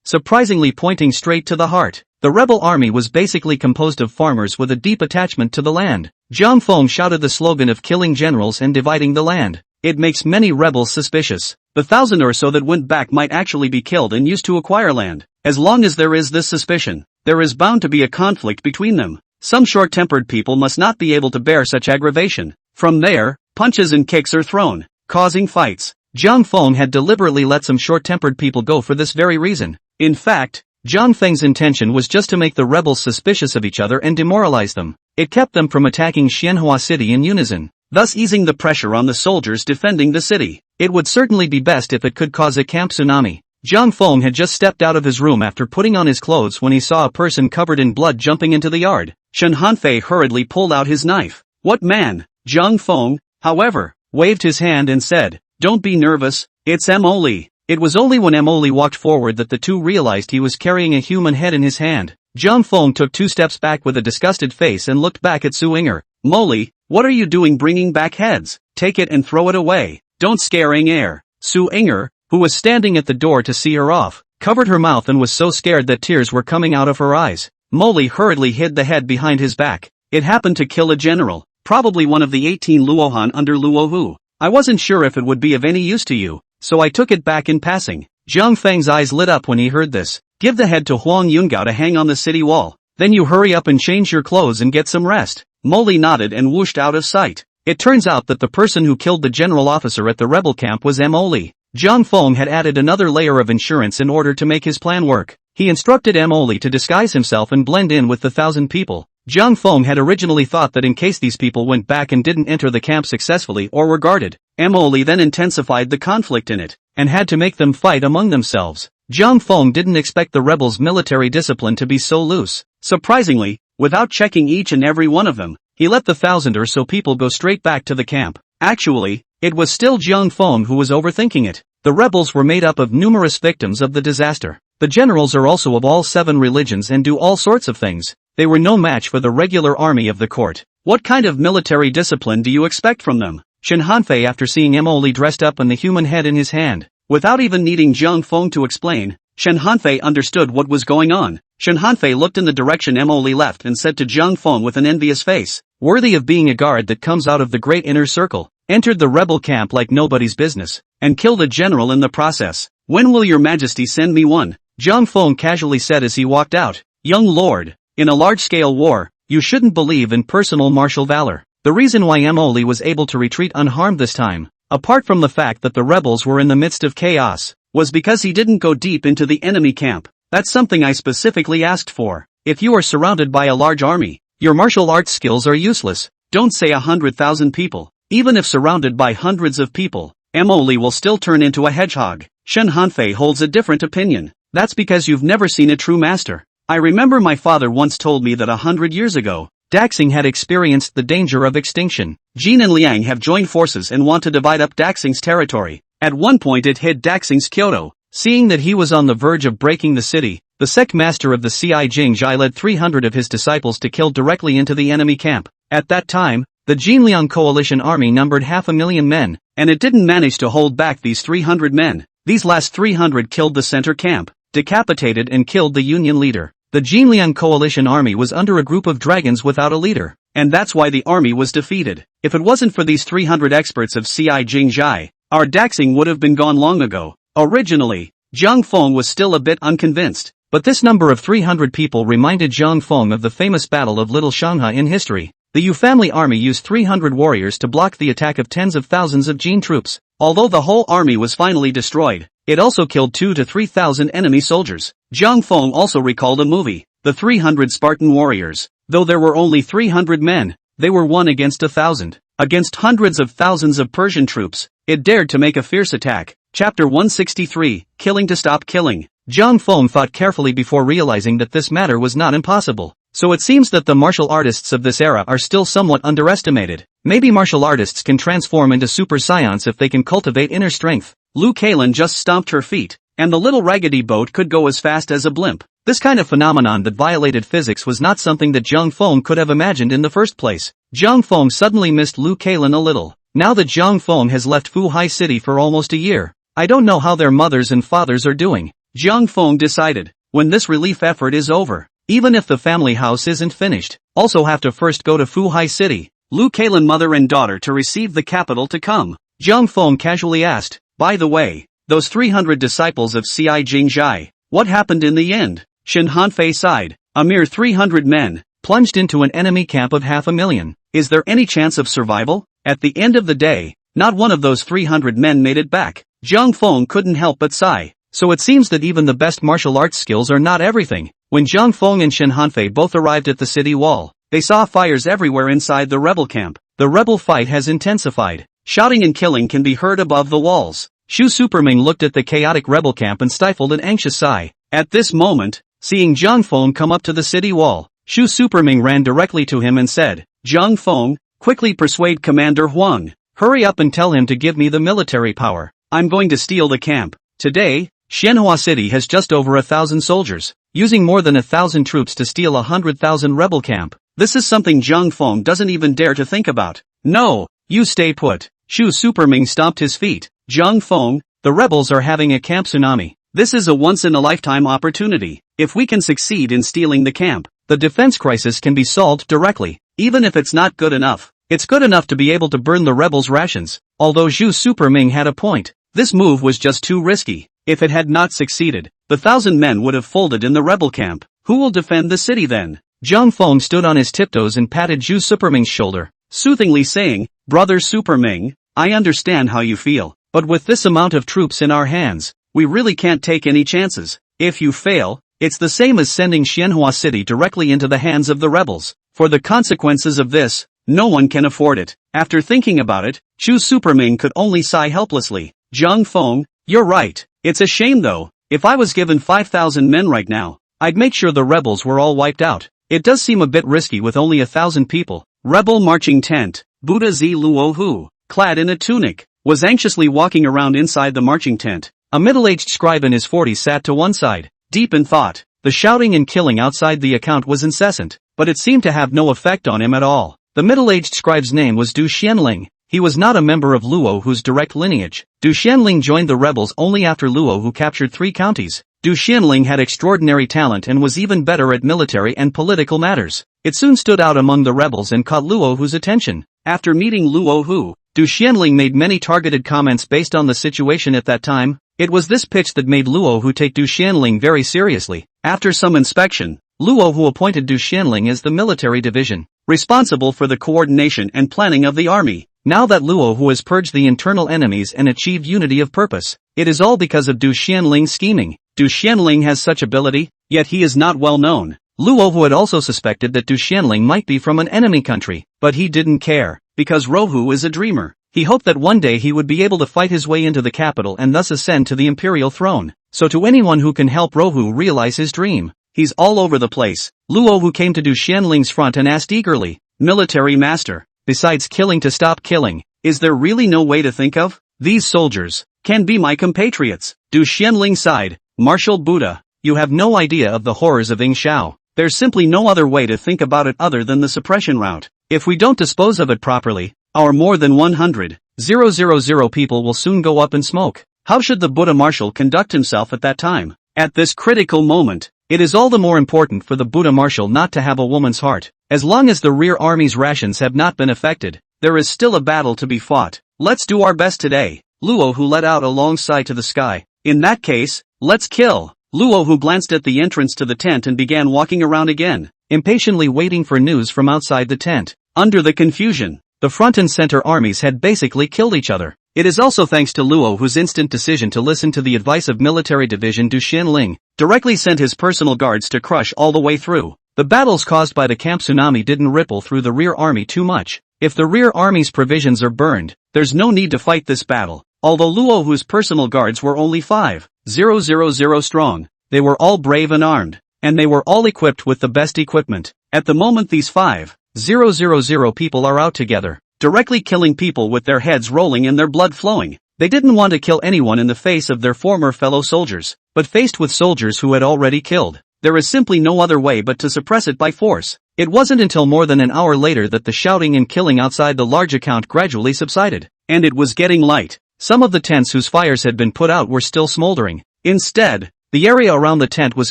surprisingly pointing straight to the heart. The rebel army was basically composed of farmers with a deep attachment to the land. Jiang Feng shouted the slogan of killing generals and dividing the land. It makes many rebels suspicious. The 1,000 or so that went back might actually be killed and used to acquire land. As long as there is this suspicion, there is bound to be a conflict between them. Some short-tempered people must not be able to bear such aggravation. From there, punches and kicks are thrown, causing fights. Jiang Feng had deliberately let some short-tempered people go for this very reason. In fact, Jiang Feng's intention was just to make the rebels suspicious of each other and demoralize them. It kept them from attacking Xianhua City in unison, thus easing the pressure on the soldiers defending the city. It would certainly be best if it could cause a camp tsunami. Jiang Feng had just stepped out of his room after putting on his clothes when he saw a person covered in blood jumping into the yard. Shen Hanfei hurriedly pulled out his knife. What man? Jiang Feng, however, waved his hand and said, "Don't be nervous, it's Emily." It was only when Emily walked forward that the two realized he was carrying a human head in his hand. Jiang Feng took 2 steps back with a disgusted face and looked back at Su Inger. "Molly, what are you doing bringing back heads? Take it and throw it away. Don't scare Inger." Su Inger, who was standing at the door to see her off, covered her mouth and was so scared that tears were coming out of her eyes. Molly hurriedly hid the head behind his back. It happened to kill a general, probably one of the 18 Luohan under Luo Hu. I wasn't sure if it would be of any use to you, so I took it back in passing. Jiang Feng's eyes lit up when he heard this. Give the head to Huang Yungao to hang on the city wall. Then you hurry up and change your clothes and get some rest. Molly nodded and whooshed out of sight. It turns out that the person who killed the general officer at the rebel camp was Emily. Jiang Feng had added another layer of insurance in order to make his plan work. He instructed Emily to disguise himself and blend in with the 1,000 people. Jiang Feng had originally thought that in case these people went back and didn't enter the camp successfully or were guarded, Emily then intensified the conflict in it, and had to make them fight among themselves. Jiang Feng didn't expect the rebels' military discipline to be so loose. Surprisingly, without checking each and every one of them, he let the 1,000 or so people go straight back to the camp. Actually, it was still Jiang Feng who was overthinking it. The rebels were made up of numerous victims of the disaster. The generals are also of all 7 religions and do all sorts of things. They were no match for the regular army of the court. What kind of military discipline do you expect from them? Shen Hanfei, after seeing Emily dressed up and the human head in his hand, without even needing Jiang Feng to explain, Shen Hanfei understood what was going on. Shen Hanfei looked in the direction Emily left and said to Jiang Feng with an envious face, "Worthy of being a guard that comes out of the great inner circle, entered the rebel camp like nobody's business, and killed a general in the process. When will your majesty send me one?" Jiang Feng casually said as he walked out. "Young lord, in a large-scale war, you shouldn't believe in personal martial valor." The reason why Emily was able to retreat unharmed this time, apart from the fact that the rebels were in the midst of chaos, was because he didn't go deep into the enemy camp. That's something I specifically asked for. If you are surrounded by a large army, your martial arts skills are useless. Don't say 100,000 people. Even if surrounded by hundreds of people, Emily will still turn into a hedgehog. Shen Hanfei holds a different opinion. That's because you've never seen a true master. I remember my father once told me that 100 years ago, Daxing had experienced the danger of extinction. Jin and Liang have joined forces and want to divide up Daxing's territory. At one point it hid Daxing's Kyoto. Seeing that he was on the verge of breaking the city, the sect master of the Ci Jingjai led 300 of his disciples to kill directly into the enemy camp. At that time, the Jinliang coalition army numbered 500,000 men, and it didn't manage to hold back these 300 men. These last 300 killed the center camp, decapitated and killed the Union leader. The Jinliang coalition army was under a group of dragons without a leader, and that's why the army was defeated. If it wasn't for these 300 experts of Ci Jingjai, our Daxing would have been gone long ago. Originally, Jiang Feng was still a bit unconvinced, but this number of 300 people reminded Jiang Feng of the famous Battle of Little Shanghai in history. The Yu family army used 300 warriors to block the attack of tens of thousands of Jin troops. Although the whole army was finally destroyed, it also killed 2,000 to 3,000 enemy soldiers. Jiang Feng also recalled a movie, The 300 Spartan Warriors. Though there were only 300 men, they were 1 against 1,000. Against hundreds of thousands of Persian troops, it dared to make a fierce attack. Chapter 163, Killing to Stop Killing. Zhang Feng thought carefully before realizing that this matter was not impossible. So it seems that the martial artists of this era are still somewhat underestimated. Maybe martial artists can transform into super scions if they can cultivate inner strength. Lu Kailan just stomped her feet, and the little raggedy boat could go as fast as a blimp. This kind of phenomenon that violated physics was not something that Zhang Feng could have imagined in the first place. Zhang Feng suddenly missed Lu Kailan a little. Now that Zhang Feng has left Fuhai city for almost a year, I don't know how their mothers and fathers are doing. Zhang Feng decided, when this relief effort is over, even if the family house isn't finished, also have to first go to Fuhai city. Lu Kailan mother and daughter to receive the capital to come. Zhang Feng casually asked, by the way, those 300 disciples of Ci Jingjai, what happened in the end? Shen Hanfei sighed, a mere 300 men, plunged into an enemy camp of 500,000. Is there any chance of survival? At the end of the day, not one of those 300 men made it back. Zhang Feng couldn't help but sigh. So it seems that even the best martial arts skills are not everything. When Zhang Feng and Shen Hanfei both arrived at the city wall, they saw fires everywhere inside the rebel camp. The rebel fight has intensified. Shouting and killing can be heard above the walls. Shu Superming looked at the chaotic rebel camp and stifled an anxious sigh. At this moment, seeing Zhang Feng come up to the city wall, Shu Superming ran directly to him and said, Zhang Feng, quickly persuade Commander Huang. Hurry up and tell him to give me the military power. I'm going to steal the camp. Today, Manhwa city has just over 1,000 soldiers, using more than 1,000 troops to steal 100,000 rebel camp. This is something Zhang Feng doesn't even dare to think about. No, you stay put. Shu Superming stomped his feet. Zhang Feng, the rebels are having a camp tsunami. This is a once-in-a-lifetime opportunity. If we can succeed in stealing the camp, the defense crisis can be solved directly. Even if it's not good enough, it's good enough to be able to burn the rebels' rations. Although Shu Superming had a point, this move was just too risky. If it had not succeeded, the 1,000 men would have folded in the rebel camp. Who will defend the city then? Zhang Feng stood on his tiptoes and patted Zhu Superming's shoulder, soothingly saying, Brother Superming, I understand how you feel, but with this amount of troops in our hands, we really can't take any chances. If you fail, it's the same as sending Xianhua City directly into the hands of the rebels. For the consequences of this, no one can afford it. After thinking about it, Shu Superming could only sigh helplessly. Zhang Feng, you're right. It's a shame though. If I was given 5,000 men right now, I'd make sure the rebels were all wiped out. It does seem a bit risky with only 1,000 people. Rebel marching tent. Buddha Zi Luohu, clad in a tunic, was anxiously walking around inside the marching tent. A middle-aged scribe in his 40s sat to one side, deep in thought. The shouting and killing outside the account was incessant, but it seemed to have no effect on him at all. The middle-aged scribe's name was Du Xianling. He was not a member of Luohu's direct lineage. Du Xianling joined the rebels only after Luohu captured 3 counties. Du Xianling had extraordinary talent and was even better at military and political matters. It soon stood out among the rebels and caught Luohu's attention. After meeting Luohu, Du Xianling made many targeted comments based on the situation at that time. It was this pitch that made Luohu take Du Xianling very seriously. After some inspection, Luohu appointed Du Xianling as the military division, responsible for the coordination and planning of the army. Now that Luohu has purged the internal enemies and achieved unity of purpose, it is all because of Du Xianling's scheming. Du Xianling has such ability, yet he is not well known. Luohu had also suspected that Du Xianling might be from an enemy country, but he didn't care, because Rohu is a dreamer. He hoped that one day he would be able to fight his way into the capital and thus ascend to the imperial throne. So to anyone who can help Rohu realize his dream, he's all over the place. Luohu came to Du Xianling's front and asked eagerly, Military master, besides killing to stop killing, is there really no way to think of? These soldiers can be my compatriots. Du Xianling sighed, Martial Buddha, you have no idea of the horrors of Ing Shao. There's simply no other way to think about it other than the suppression route. If we don't dispose of it properly, our more than 100,000 people will soon go up in smoke. How should the Buddha Marshal conduct himself at that time? At this critical moment, it is all the more important for the Buddha Marshal not to have a woman's heart. As long as the rear army's rations have not been affected, there is still a battle to be fought. Let's do our best today. Luohu let out a long sigh to the sky. In that case, let's kill. Luohu glanced at the entrance to the tent and began walking around again, impatiently waiting for news from outside the tent. Under the confusion, the front and center armies had basically killed each other. It is also thanks to Luohu's instant decision to listen to the advice of military division Du Xianling, directly sent his personal guards to crush all the way through. The battles caused by the camp tsunami didn't ripple through the rear army too much. If the rear army's provisions are burned, there's no need to fight this battle. Although Luo Hu's personal guards were only 5,000 strong, they were all brave and armed, and they were all equipped with the best equipment. At the moment these 5,000 people are out together, directly killing people with their heads rolling and their blood flowing. They didn't want to kill anyone in the face of their former fellow soldiers, but faced with soldiers who had already killed, there is simply no other way but to suppress it by force. It wasn't until more than an hour later that the shouting and killing outside the large account gradually subsided, and it was getting light. Some of the tents whose fires had been put out were still smoldering. Instead, the area around the tent was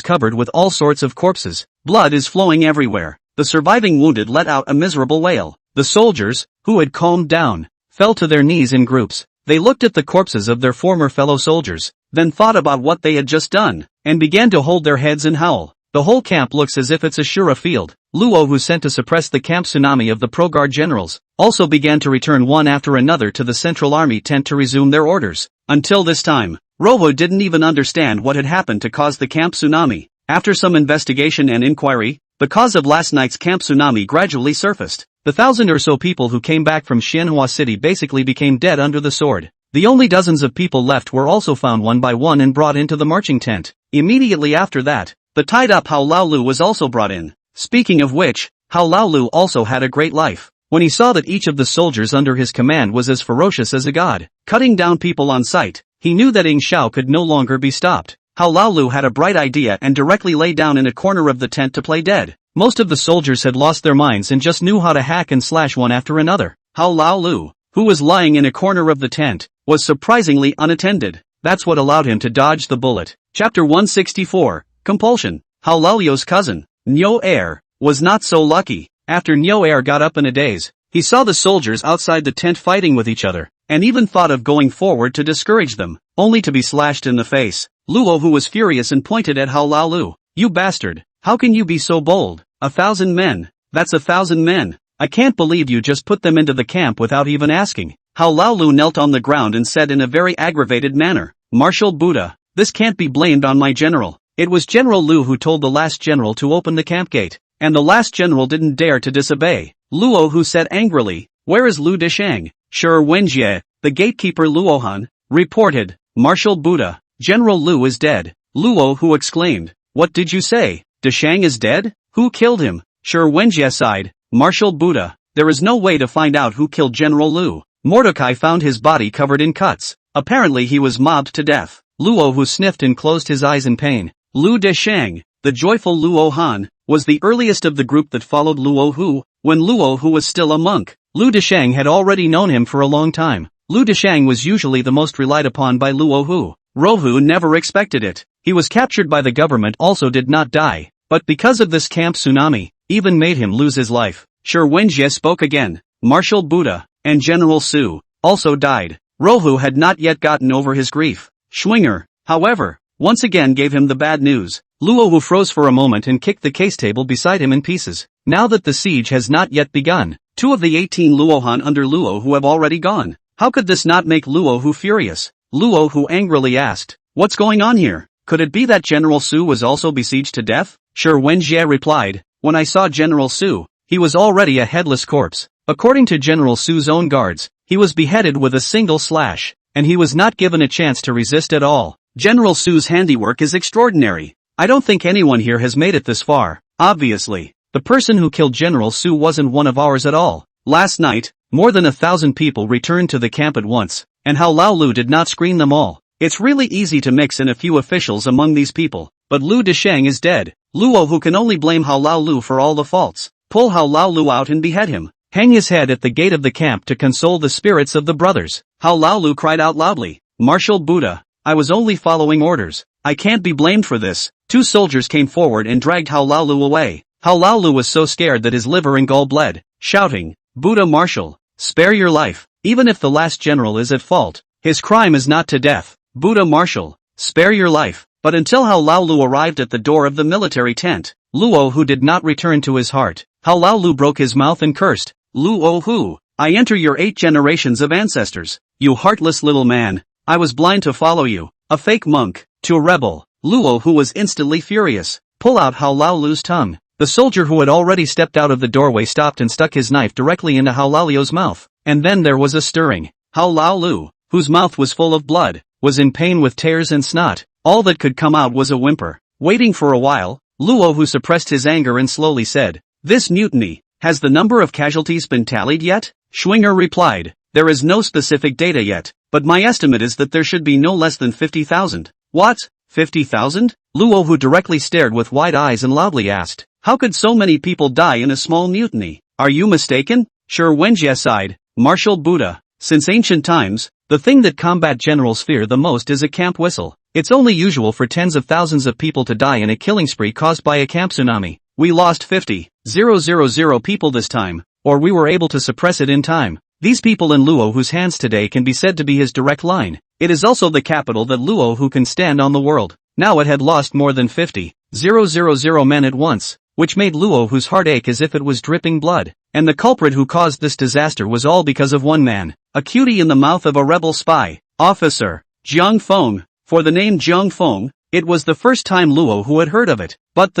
covered with all sorts of corpses. Blood is flowing everywhere. The surviving wounded let out a miserable wail. The soldiers, who had calmed down, fell to their knees in groups. They looked at the corpses of their former fellow soldiers, then thought about what they had just done, and began to hold their heads and howl. The whole camp looks as if it's a Shura field. Luo, who sent to suppress the camp tsunami of the pro-guard generals, also began to return one after another to the central army tent to resume their orders. Until this time, Rovo didn't even understand what had happened to cause the camp tsunami. After some investigation and inquiry, the cause of last night's camp tsunami gradually surfaced. The 1,000 or so people who came back from Xianhua City basically became dead under the sword. The only dozens of people left were also found one by one and brought into the marching tent. Immediately after that, the tied-up Hao Laolu was also brought in. Speaking of which, Hao Laolu also had a great life. When he saw that each of the soldiers under his command was as ferocious as a god, cutting down people on sight, he knew that Ing Xiao could no longer be stopped. Hao Laolu had a bright idea and directly lay down in a corner of the tent to play dead. Most of the soldiers had lost their minds and just knew how to hack and slash one after another. Hao Laolu, who was lying in a corner of the tent, was surprisingly unattended. That's what allowed him to dodge the bullet. Chapter 164, Compulsion. Hao Laolu's cousin, Niu Er, was not so lucky. After Niu Er got up in a daze, he saw the soldiers outside the tent fighting with each other, and even thought of going forward to discourage them, only to be slashed in the face. Luo, who was furious and pointed at Hao Laolu. "You bastard, how can you be so bold? 1,000 men, that's 1,000 men. I can't believe you just put them into the camp without even asking." Hao Laolu knelt on the ground and said in a very aggravated manner, "Marshal Buddha, this can't be blamed on my general. It was General Lu who told the last general to open the camp gate, and the last general didn't dare to disobey." Luo, who said angrily, "Where is Lu Deshang?" "Sure, Wenjie, the gatekeeper Luohan, reported, Marshal Buddha, General Lu is dead." Luo, who exclaimed, "What did you say? Deshang is dead? Who killed him?" Sure, Wenjie sighed, "Marshal Buddha, there is no way to find out who killed General Lu. Mordecai found his body covered in cuts. Apparently he was mobbed to death." Luo, who sniffed and closed his eyes in pain. Lu Deshang, the joyful Luo Han, was the earliest of the group that followed Luo Hu, when Luo Hu was still a monk. Lu Deshang had already known him for a long time. Lu Deshang was usually the most relied upon by Luo Hu. Rohu never expected it. He was captured by the government, also did not die, but because of this camp tsunami, even made him lose his life. Sure, Wenjie spoke again. "Marshal Buddha, and General Su, also died." Rohu had not yet gotten over his grief. Schwinger, however, once again gave him the bad news. Luo, who froze for a moment and kicked the case table beside him in pieces. Now that the siege has not yet begun, 2 of the 18 Luohan under Luo Hu have already gone. How could this not make Luo Hu furious? Luo Hu angrily asked, "What's going on here? Could it be that General Su was also besieged to death?" Sure, Wenjie replied, "When I saw General Su, he was already a headless corpse. According to General Su's own guards, he was beheaded with a single slash, and he was not given a chance to resist at all. General Su's handiwork is extraordinary. I don't think anyone here has made it this far. Obviously, the person who killed General Su wasn't one of ours at all. Last night, more than 1,000 people returned to the camp at once, and Hao Laolu did not screen them all. It's really easy to mix in a few officials among these people, but Lu Deshang is dead. Luo, who can only blame Hao Laolu for all the faults, pull Hao Laolu out and behead him. Hang his head at the gate of the camp to console the spirits of the brothers." Hao Laolu cried out loudly, "Marshal Buddha, I was only following orders. I can't be blamed for this." 2 soldiers came forward and dragged Hao Laolu away. Hao Laolu was so scared that his liver and gall bled, shouting, "Buddha Marshal, spare your life. Even if the last general is at fault, his crime is not to death. Buddha Marshal, spare your life." But until Hao Laolu arrived at the door of the military tent, Luo Hu did not return to his heart. Hao Laolu broke his mouth and cursed, "Luo Hu, I enter your 8 generations of ancestors. You heartless little man. I was blind to follow you, a fake monk, to a rebel." Luo Hu was instantly furious. "Pull out Hao Laolu's tongue. The soldier who had already stepped out of the doorway stopped and stuck his knife directly into Hao Lalio's mouth. And then there was a stirring. Hao Laolu, whose mouth was full of blood, was in pain with tears and snot. All that could come out was a whimper. Waiting for a while, Luo who suppressed his anger and slowly said, "This mutiny, has the number of casualties been tallied yet?" Schwinger replied, "There is no specific data yet, but my estimate is that there should be no less than 50,000. What? 50,000? Luo who directly stared with wide eyes and loudly asked, "How could so many people die in a small mutiny? Are you mistaken?" Sure, Wenjie sighed. Martial Buddha. Since ancient times, the thing that combat generals fear the most is a camp whistle. It's only usual for tens of thousands of people to die in a killing spree caused by a camp tsunami. We lost 50,000 people this time, or we were able to suppress it in time. These people in Luo whose hands today can be said to be his direct line. It is also the capital that Luo who can stand on the world. Now it had lost more than 50,000 men at once, which made Luo whose heart ache as if it was dripping blood. And the culprit who caused this disaster was all because of one man, a cutie in the mouth of a rebel spy. Officer Jiang Feng. For the name Jiang Feng, it was the first time Luo who had heard of it. But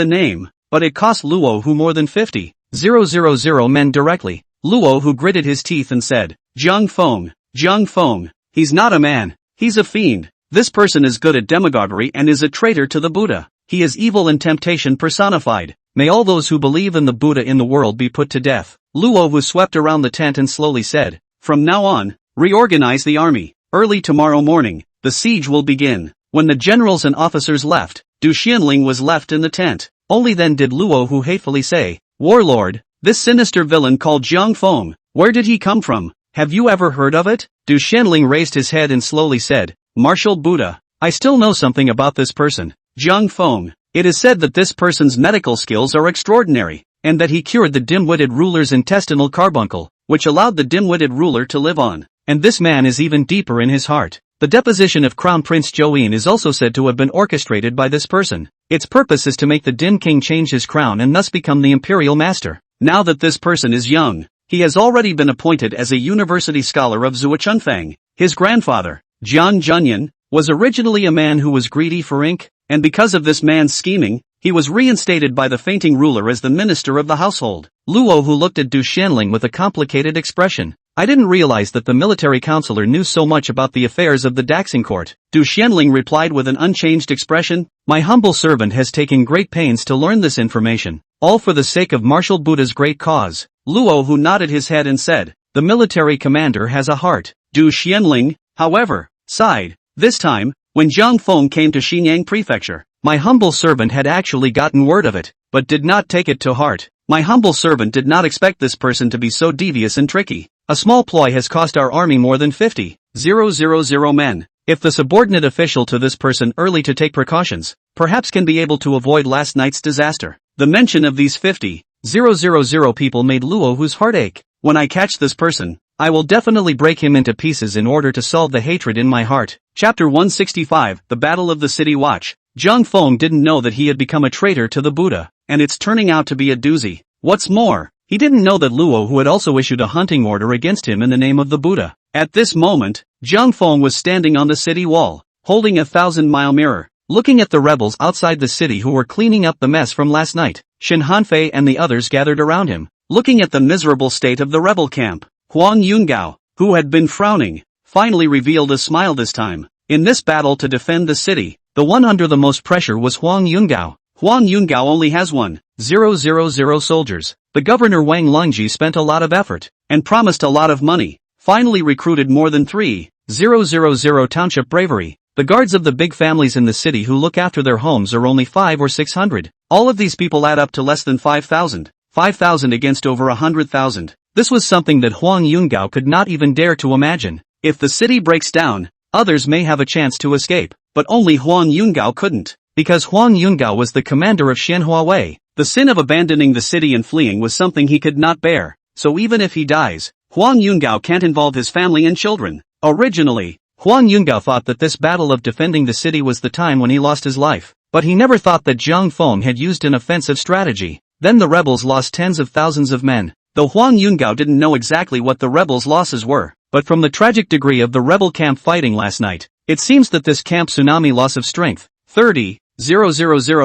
it cost Luo who more than 50,000 men directly. Luo who gritted his teeth and said, Jiang Feng, he's not a man, he's a fiend. This person is good at demagoguery and is a traitor to the Buddha. He is evil and temptation personified. May all those who believe in the Buddha in the world be put to death. Luo who swept around the tent and slowly said, "From now on, reorganize the army. Early tomorrow morning, the siege will begin." When the generals and officers left, Du Xianling was left in the tent. Only then did Luo who hatefully say, "Warlord, this sinister villain called Jiang Feng, where did he come from? Have you ever heard of it?" Du Xianling raised his head and slowly said, "Martial Buddha, I still know something about this person, Jiang Feng. It is said that this person's medical skills are extraordinary, and that he cured the dim-witted ruler's intestinal carbuncle, which allowed the dim-witted ruler to live on. And this man is even deeper in his heart. The deposition of Crown Prince Zhouyin is also said to have been orchestrated by this person. Its purpose is to make the Din King change his crown and thus become the imperial master. Now that this person is young, he has already been appointed as a university scholar of Zuochunfang. His grandfather, Jiang Junyan, was originally a man who was greedy for ink, and because of this man's scheming, he was reinstated by the fainting ruler as the minister of the household. Luo who looked at Du Xianling with a complicated expression. I didn't realize that the military counselor knew so much about the affairs of the Daxing court. Du Xianling replied with an unchanged expression, "My humble servant has taken great pains to learn this information, all for the sake of Martial Buddha's great cause." Luo who nodded his head and said, "The military commander has a heart." Du Xianling, however, sighed. This time, when Jiang Feng came to Xinyang Prefecture, my humble servant had actually gotten word of it, but did not take it to heart. My humble servant did not expect this person to be so devious and tricky. A small ploy has cost our army more than 50,000 men. If the subordinate official to this person early to take precautions, perhaps can be able to avoid last night's disaster. The mention of these 50,000 people made Luo whose heart ache. When I catch this person, I will definitely break him into pieces in order to solve the hatred in my heart. Chapter 165, The Battle of the City Watch. Jiang Feng didn't know that he had become a traitor to the Buddha, and it's turning out to be a doozy. What's more, he didn't know that Luo who had also issued a hunting order against him in the name of the Buddha. At this moment, Jiang Feng was standing on the city wall, holding a 1,000-mile mirror, looking at the rebels outside the city who were cleaning up the mess from last night. Shin Hanfei and the others gathered around him, looking at the miserable state of the rebel camp. Huang Yungao, who had been frowning, finally revealed a smile this time. In this battle to defend the city, the one under the most pressure was Huang Yungao. Huang Yungao only has 1,000 soldiers. The governor Wang Longji spent a lot of effort, and promised a lot of money, finally recruited more than 3,000 township bravery. The guards of the big families in the city who look after their homes are only 500 or 600. All of these people add up to less than 5,000. 5,000 against over 100,000. This was something that Huang Yungao could not even dare to imagine. If the city breaks down, others may have a chance to escape, but only Huang Yungao couldn't, because Huang Yungao was the commander of Xianhua Wei. The sin of abandoning the city and fleeing was something he could not bear, so even if he dies, Huang Yungao can't involve his family and children. Originally, Huang Yungao thought that this battle of defending the city was the time when he lost his life, but he never thought that Jiang Feng had used an offensive strategy. Then the rebels lost tens of thousands of men. Though Huang Yungao didn't know exactly what the rebels' losses were, but from the tragic degree of the rebel camp fighting last night, it seems that this camp tsunami loss of strength, 30,000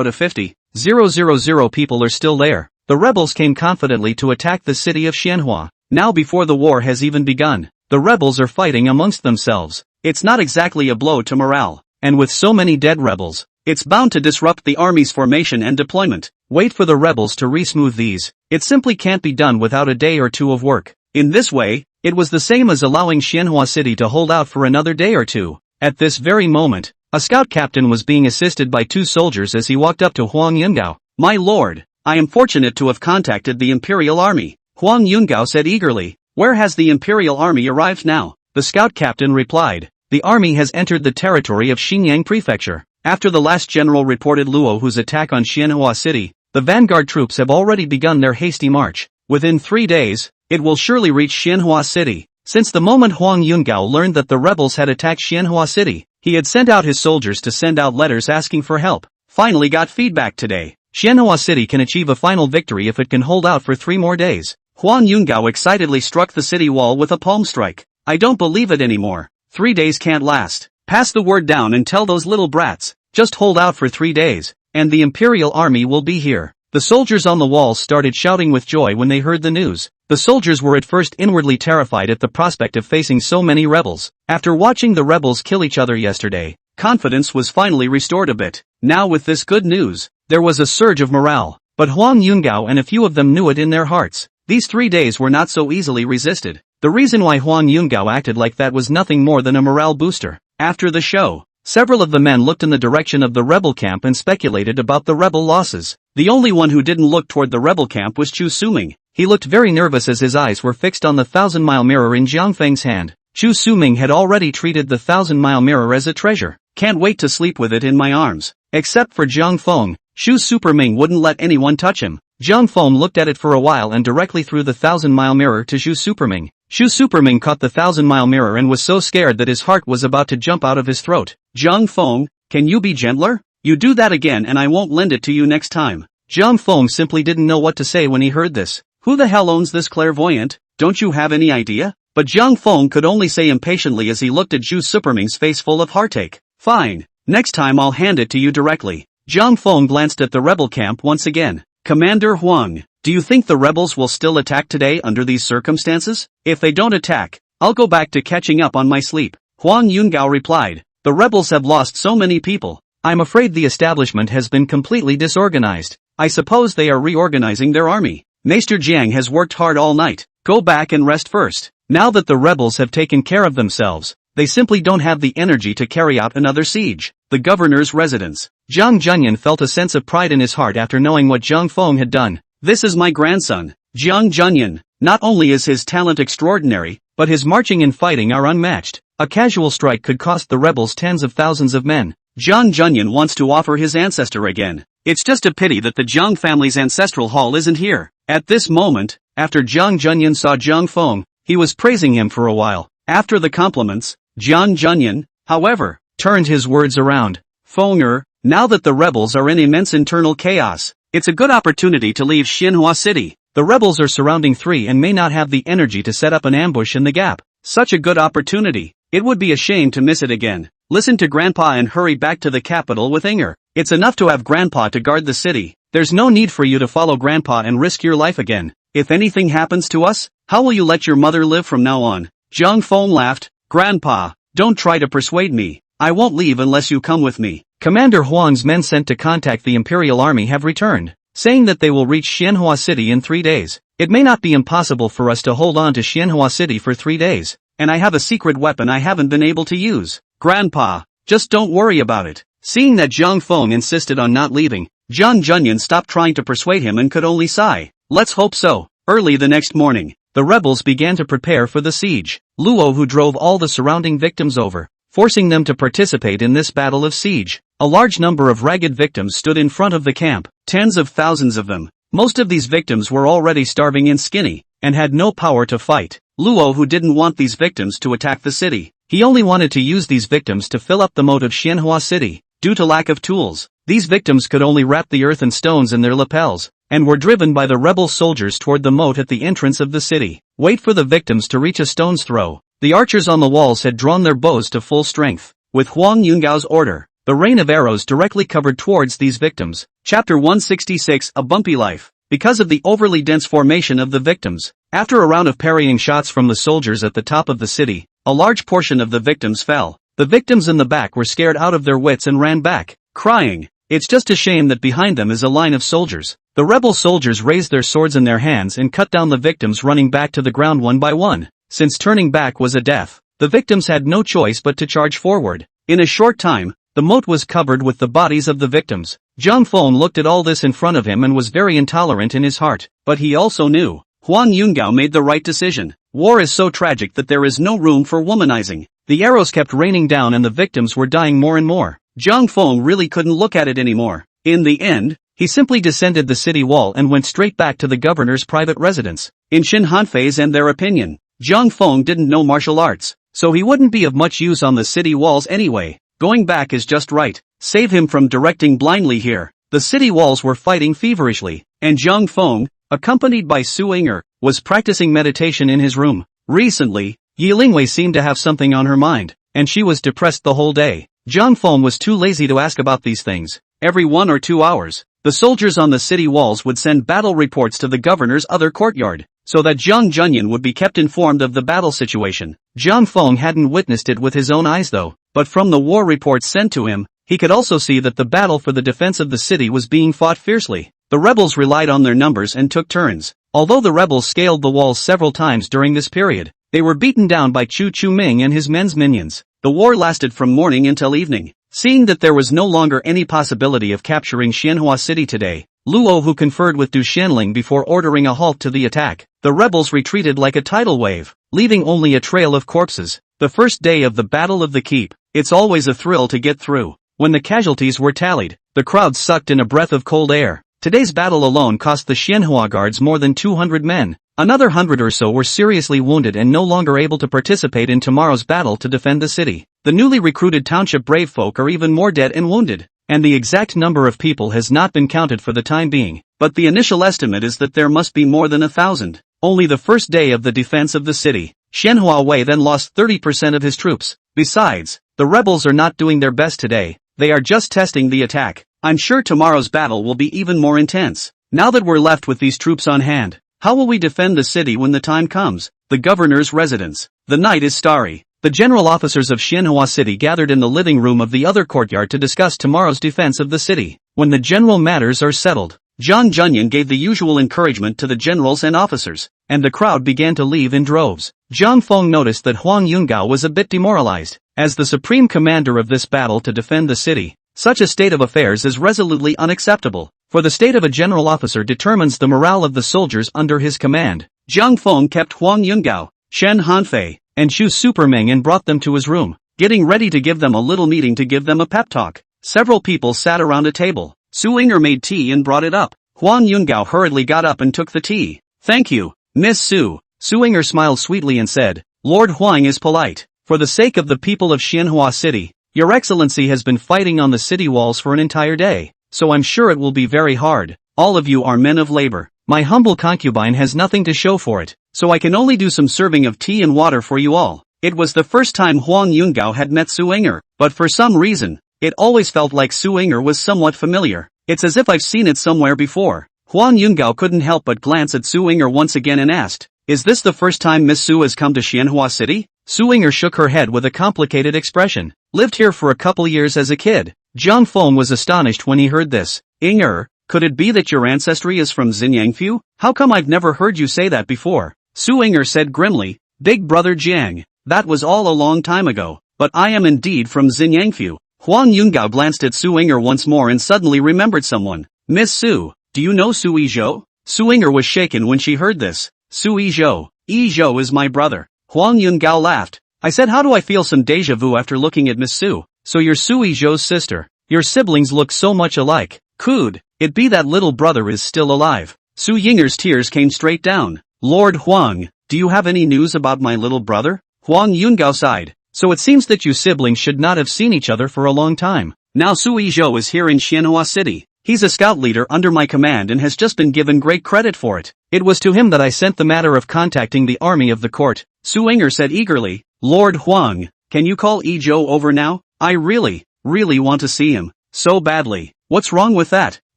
to 000 people are still there. The rebels came confidently to attack the city of Xianhua. Now before the war has even begun, the rebels are fighting amongst themselves. It's not exactly a blow to morale. And with so many dead rebels, it's bound to disrupt the army's formation and deployment. Wait for the rebels to re-smooth these. It simply can't be done without a day or two of work. In this way, it was the same as allowing Xianhua City to hold out for another day or two. At this very moment, a scout captain was being assisted by 2 soldiers as he walked up to Huang Yungao. "My lord, I am fortunate to have contacted the Imperial Army," Huang Yungao said eagerly. "Where has the Imperial Army arrived now?" The scout captain replied. "The army has entered the territory of Xinjiang Prefecture. After the last general reported Luo Hu's attack on Xianhua City, the vanguard troops have already begun their hasty march. Within 3 days, it will surely reach Xianhua City." Since the moment Huang Yungao learned that the rebels had attacked Xianhua City, he had sent out his soldiers to send out letters asking for help. Finally got feedback today. Xianhua City can achieve a final victory if it can hold out for 3 more days. Huang Yungao excitedly struck the city wall with a palm strike. "I don't believe it anymore. 3 days can't last. Pass the word down and tell those little brats, just hold out for 3 days, and the Imperial Army will be here." The soldiers on the walls started shouting with joy when they heard the news. The soldiers were at first inwardly terrified at the prospect of facing so many rebels. After watching the rebels kill each other yesterday, confidence was finally restored a bit. Now with this good news, there was a surge of morale. But Huang Yungao and a few of them knew it in their hearts. These 3 days were not so easily resisted. The reason why Huang Yungao acted like that was nothing more than a morale booster. After the show, several of the men looked in the direction of the rebel camp and speculated about the rebel losses. The only one who didn't look toward the rebel camp was Chu Suming. He looked very nervous as his eyes were fixed on the 1,000-mile mirror in Jiang Feng's hand. Chu Suming had already treated the 1,000-mile mirror as a treasure. "Can't wait to sleep with it in my arms." Except for Jiang Feng, Shu Superming wouldn't let anyone touch him. Jiang Feng looked at it for a while and directly threw the 1,000-mile mirror to Shu Superming. Shu Superming caught the 1,000-mile mirror and was so scared that his heart was about to jump out of his throat. "Jiang Feng, can you be gentler? You do that again and I won't lend it to you next time." Jiang Feng simply didn't know what to say when he heard this. "Who the hell owns this clairvoyant? Don't you have any idea?" But Jiang Feng could only say impatiently as he looked at Shu Superming's face full of heartache. "Fine. Next time I'll hand it to you directly." Jiang Feng glanced at the rebel camp once again. "Commander Huang, do you think the rebels will still attack today under these circumstances? If they don't attack, I'll go back to catching up on my sleep." Huang Yungao replied. "The rebels have lost so many people. I'm afraid the establishment has been completely disorganized. I suppose they are reorganizing their army. Maester Jiang has worked hard all night. Go back and rest first. Now that the rebels have taken care of themselves, they simply don't have the energy to carry out another siege." The governor's residence. Zhang Junyan felt a sense of pride in his heart after knowing what Jiang Feng had done. "This is my grandson, Jiang Junyan. Not only is his talent extraordinary, but his marching and fighting are unmatched. A casual strike could cost the rebels tens of thousands of men. Jiang Junyan wants to offer his ancestor again. It's just a pity that the Jiang family's ancestral hall isn't here." At this moment, after Jiang Junyan saw Jiang Feng, he was praising him for a while. After the compliments, Jiang Junyan, however, turned his words around. "Fenger, now that the rebels are in immense internal chaos, it's a good opportunity to leave Xinhua City. The rebels are surrounding 3 and may not have the energy to set up an ambush in the gap. Such a good opportunity. It would be a shame to miss it again. Listen to Grandpa and hurry back to the capital with Inger. It's enough to have Grandpa to guard the city. There's no need for you to follow Grandpa and risk your life again. If anything happens to us, how will you let your mother live from now on?" Jiang Feng laughed. "Grandpa, don't try to persuade me. I won't leave unless you come with me." Commander Huang's men sent to contact the Imperial Army have returned, saying that they will reach Xianhua City in 3 days. "It may not be impossible for us to hold on to Xianhua City for 3 days, and I have a secret weapon I haven't been able to use. Grandpa, just don't worry about it." Seeing that Jiang Feng insisted on not leaving, Jiang Junyan stopped trying to persuade him and could only sigh. "Let's hope so." Early the next morning, the rebels began to prepare for the siege. Luo Hu drove all the surrounding victims over, forcing them to participate in this battle of siege. A large number of ragged victims stood in front of the camp, tens of thousands of them. Most of these victims were already starving and skinny, and had no power to fight. Luo Hu didn't want these victims to attack the city. He only wanted to use these victims to fill up the moat of Xianhua City. Due to lack of tools, these victims could only wrap the earth and stones in their lapels, and were driven by the rebel soldiers toward the moat at the entrance of the city. Wait for the victims to reach a stone's throw. The archers on the walls had drawn their bows to full strength. With Huang Yungao's order, The rain of arrows directly covered towards these victims. Chapter 166, A Bumpy Life. Because of the overly dense formation of the victims, after a round of parrying shots from the soldiers at the top of the city, a large portion of the victims fell. The victims in the back were scared out of their wits and ran back, crying. It's just a shame that behind them is a line of soldiers. The rebel soldiers raised their swords in their hands and cut down the victims, running back to the ground one by one. Since turning back was a death, the victims had no choice but to charge forward. In a short time, the moat was covered with the bodies of the victims. Zhang Feng looked at all this in front of him and was very intolerant in his heart, but he also knew Huang Yungao made the right decision. War is so tragic that there is no room for womanizing. The arrows kept raining down and the victims were dying more and more. Zhang Feng really couldn't look at it anymore. In the end, he simply descended the city wall and went straight back to the governor's private residence. In Xin Hanfei's and their opinion, Zhang Feng didn't know martial arts, so he wouldn't be of much use on the city walls anyway. Going back is just right. Save him from directing blindly here. The city walls were fighting feverishly, and Zhang Feng, accompanied by Su Ying'er, was practicing meditation in his room. Recently, Yi Lingwei seemed to have something on her mind, and she was depressed the whole day. Zhang Feng was too lazy to ask about these things. Every 1 or 2 hours, the soldiers on the city walls would send battle reports to the governor's other courtyard, so that Zhang Junyan would be kept informed of the battle situation. Zhang Feng hadn't witnessed it with his own eyes though, but from the war reports sent to him, he could also see that the battle for the defense of the city was being fought fiercely. The rebels relied on their numbers and took turns. Although the rebels scaled the walls several times during this period, they were beaten down by Chu Ming and his men's minions. The war lasted from morning until evening. Seeing that there was no longer any possibility of capturing Xianhua City today, Luo, who conferred with Du Xianling before ordering a halt to the attack, the rebels retreated like a tidal wave, leaving only a trail of corpses. The first day of the Battle of the Keep, it's always a thrill to get through. When the casualties were tallied, the crowd sucked in a breath of cold air. Today's battle alone cost the Xianhua guards more than 200 men. Another 100 or so were seriously wounded and no longer able to participate in tomorrow's battle to defend the city. The newly recruited township brave folk are even more dead and wounded, and the exact number of people has not been counted for the time being, but the initial estimate is that there must be more than 1,000. Only the first day of the defense of the city, Xianhua Wei then lost 30% of his troops. Besides, the rebels are not doing their best today, they are just testing the attack. I'm sure tomorrow's battle will be even more intense. Now that we're left with these troops on hand, how will we defend the city when the time comes? The governor's residence. The night is starry. The general officers of Xianhua City gathered in the living room of the other courtyard to discuss tomorrow's defense of the city. When the general matters are settled, Zhang Junyan gave the usual encouragement to the generals and officers, and the crowd began to leave in droves. Zhang Feng noticed that Huang Yungao was a bit demoralized. As the supreme commander of this battle to defend the city, such a state of affairs is resolutely unacceptable, for the state of a general officer determines the morale of the soldiers under his command. Zhang Feng kept Huang Yungao, Shen Hanfei, and Xu Supermeng and brought them to his room, getting ready to give them a little meeting to give them a pep talk. Several people sat around a table. Su Ying'er made tea and brought it up. Huang Yungao hurriedly got up and took the tea. Thank you, Miss Su. Su Ying'er smiled sweetly and said, Lord Huang is polite. For the sake of the people of Xianhua City, Your Excellency has been fighting on the city walls for an entire day, so I'm sure it will be very hard. All of you are men of labor. My humble concubine has nothing to show for it, so I can only do some serving of tea and water for you all. It was the first time Huang Yungao had met Su Ying'er, but for some reason, it always felt like Su Ying'er was somewhat familiar. It's as if I've seen it somewhere before. Huang Yungao couldn't help but glance at Su Ying'er once again and asked, Is this the first time Miss Su has come to Xianhua City? Su Ying'er shook her head with a complicated expression. Lived here for a couple years as a kid. Zhang Feng was astonished when he heard this. Ying'er, could it be that your ancestry is from Xinyangfu? How come I've never heard you say that before? Su Ying'er said grimly, Big brother Jiang, that was all a long time ago, but I am indeed from Xinyangfu. Huang Yungao glanced at Su Ying'er once more and suddenly remembered someone. Miss Su, do you know Su Yizhou? Su Ying'er was shaken when she heard this. Su Yizhou. Yizhou is my brother. Huang Yungao laughed. I said, how do I feel some deja vu after looking at Miss Su? So you're Su Yizhou's sister. Your siblings look so much alike. Could it be that little brother is still alive? Su Ying'er's tears came straight down. Lord Huang, do you have any news about my little brother? Huang Yungao sighed. So it seems that you siblings should not have seen each other for a long time. Now Su Yizhou is here in Xianhua City. He's a scout leader under my command and has just been given great credit for it. It was to him that I sent the matter of contacting the army of the court. Su Ying'er said eagerly, Lord Huang, can you call Yizhou over now? I really really want to see him. So badly. What's wrong with that?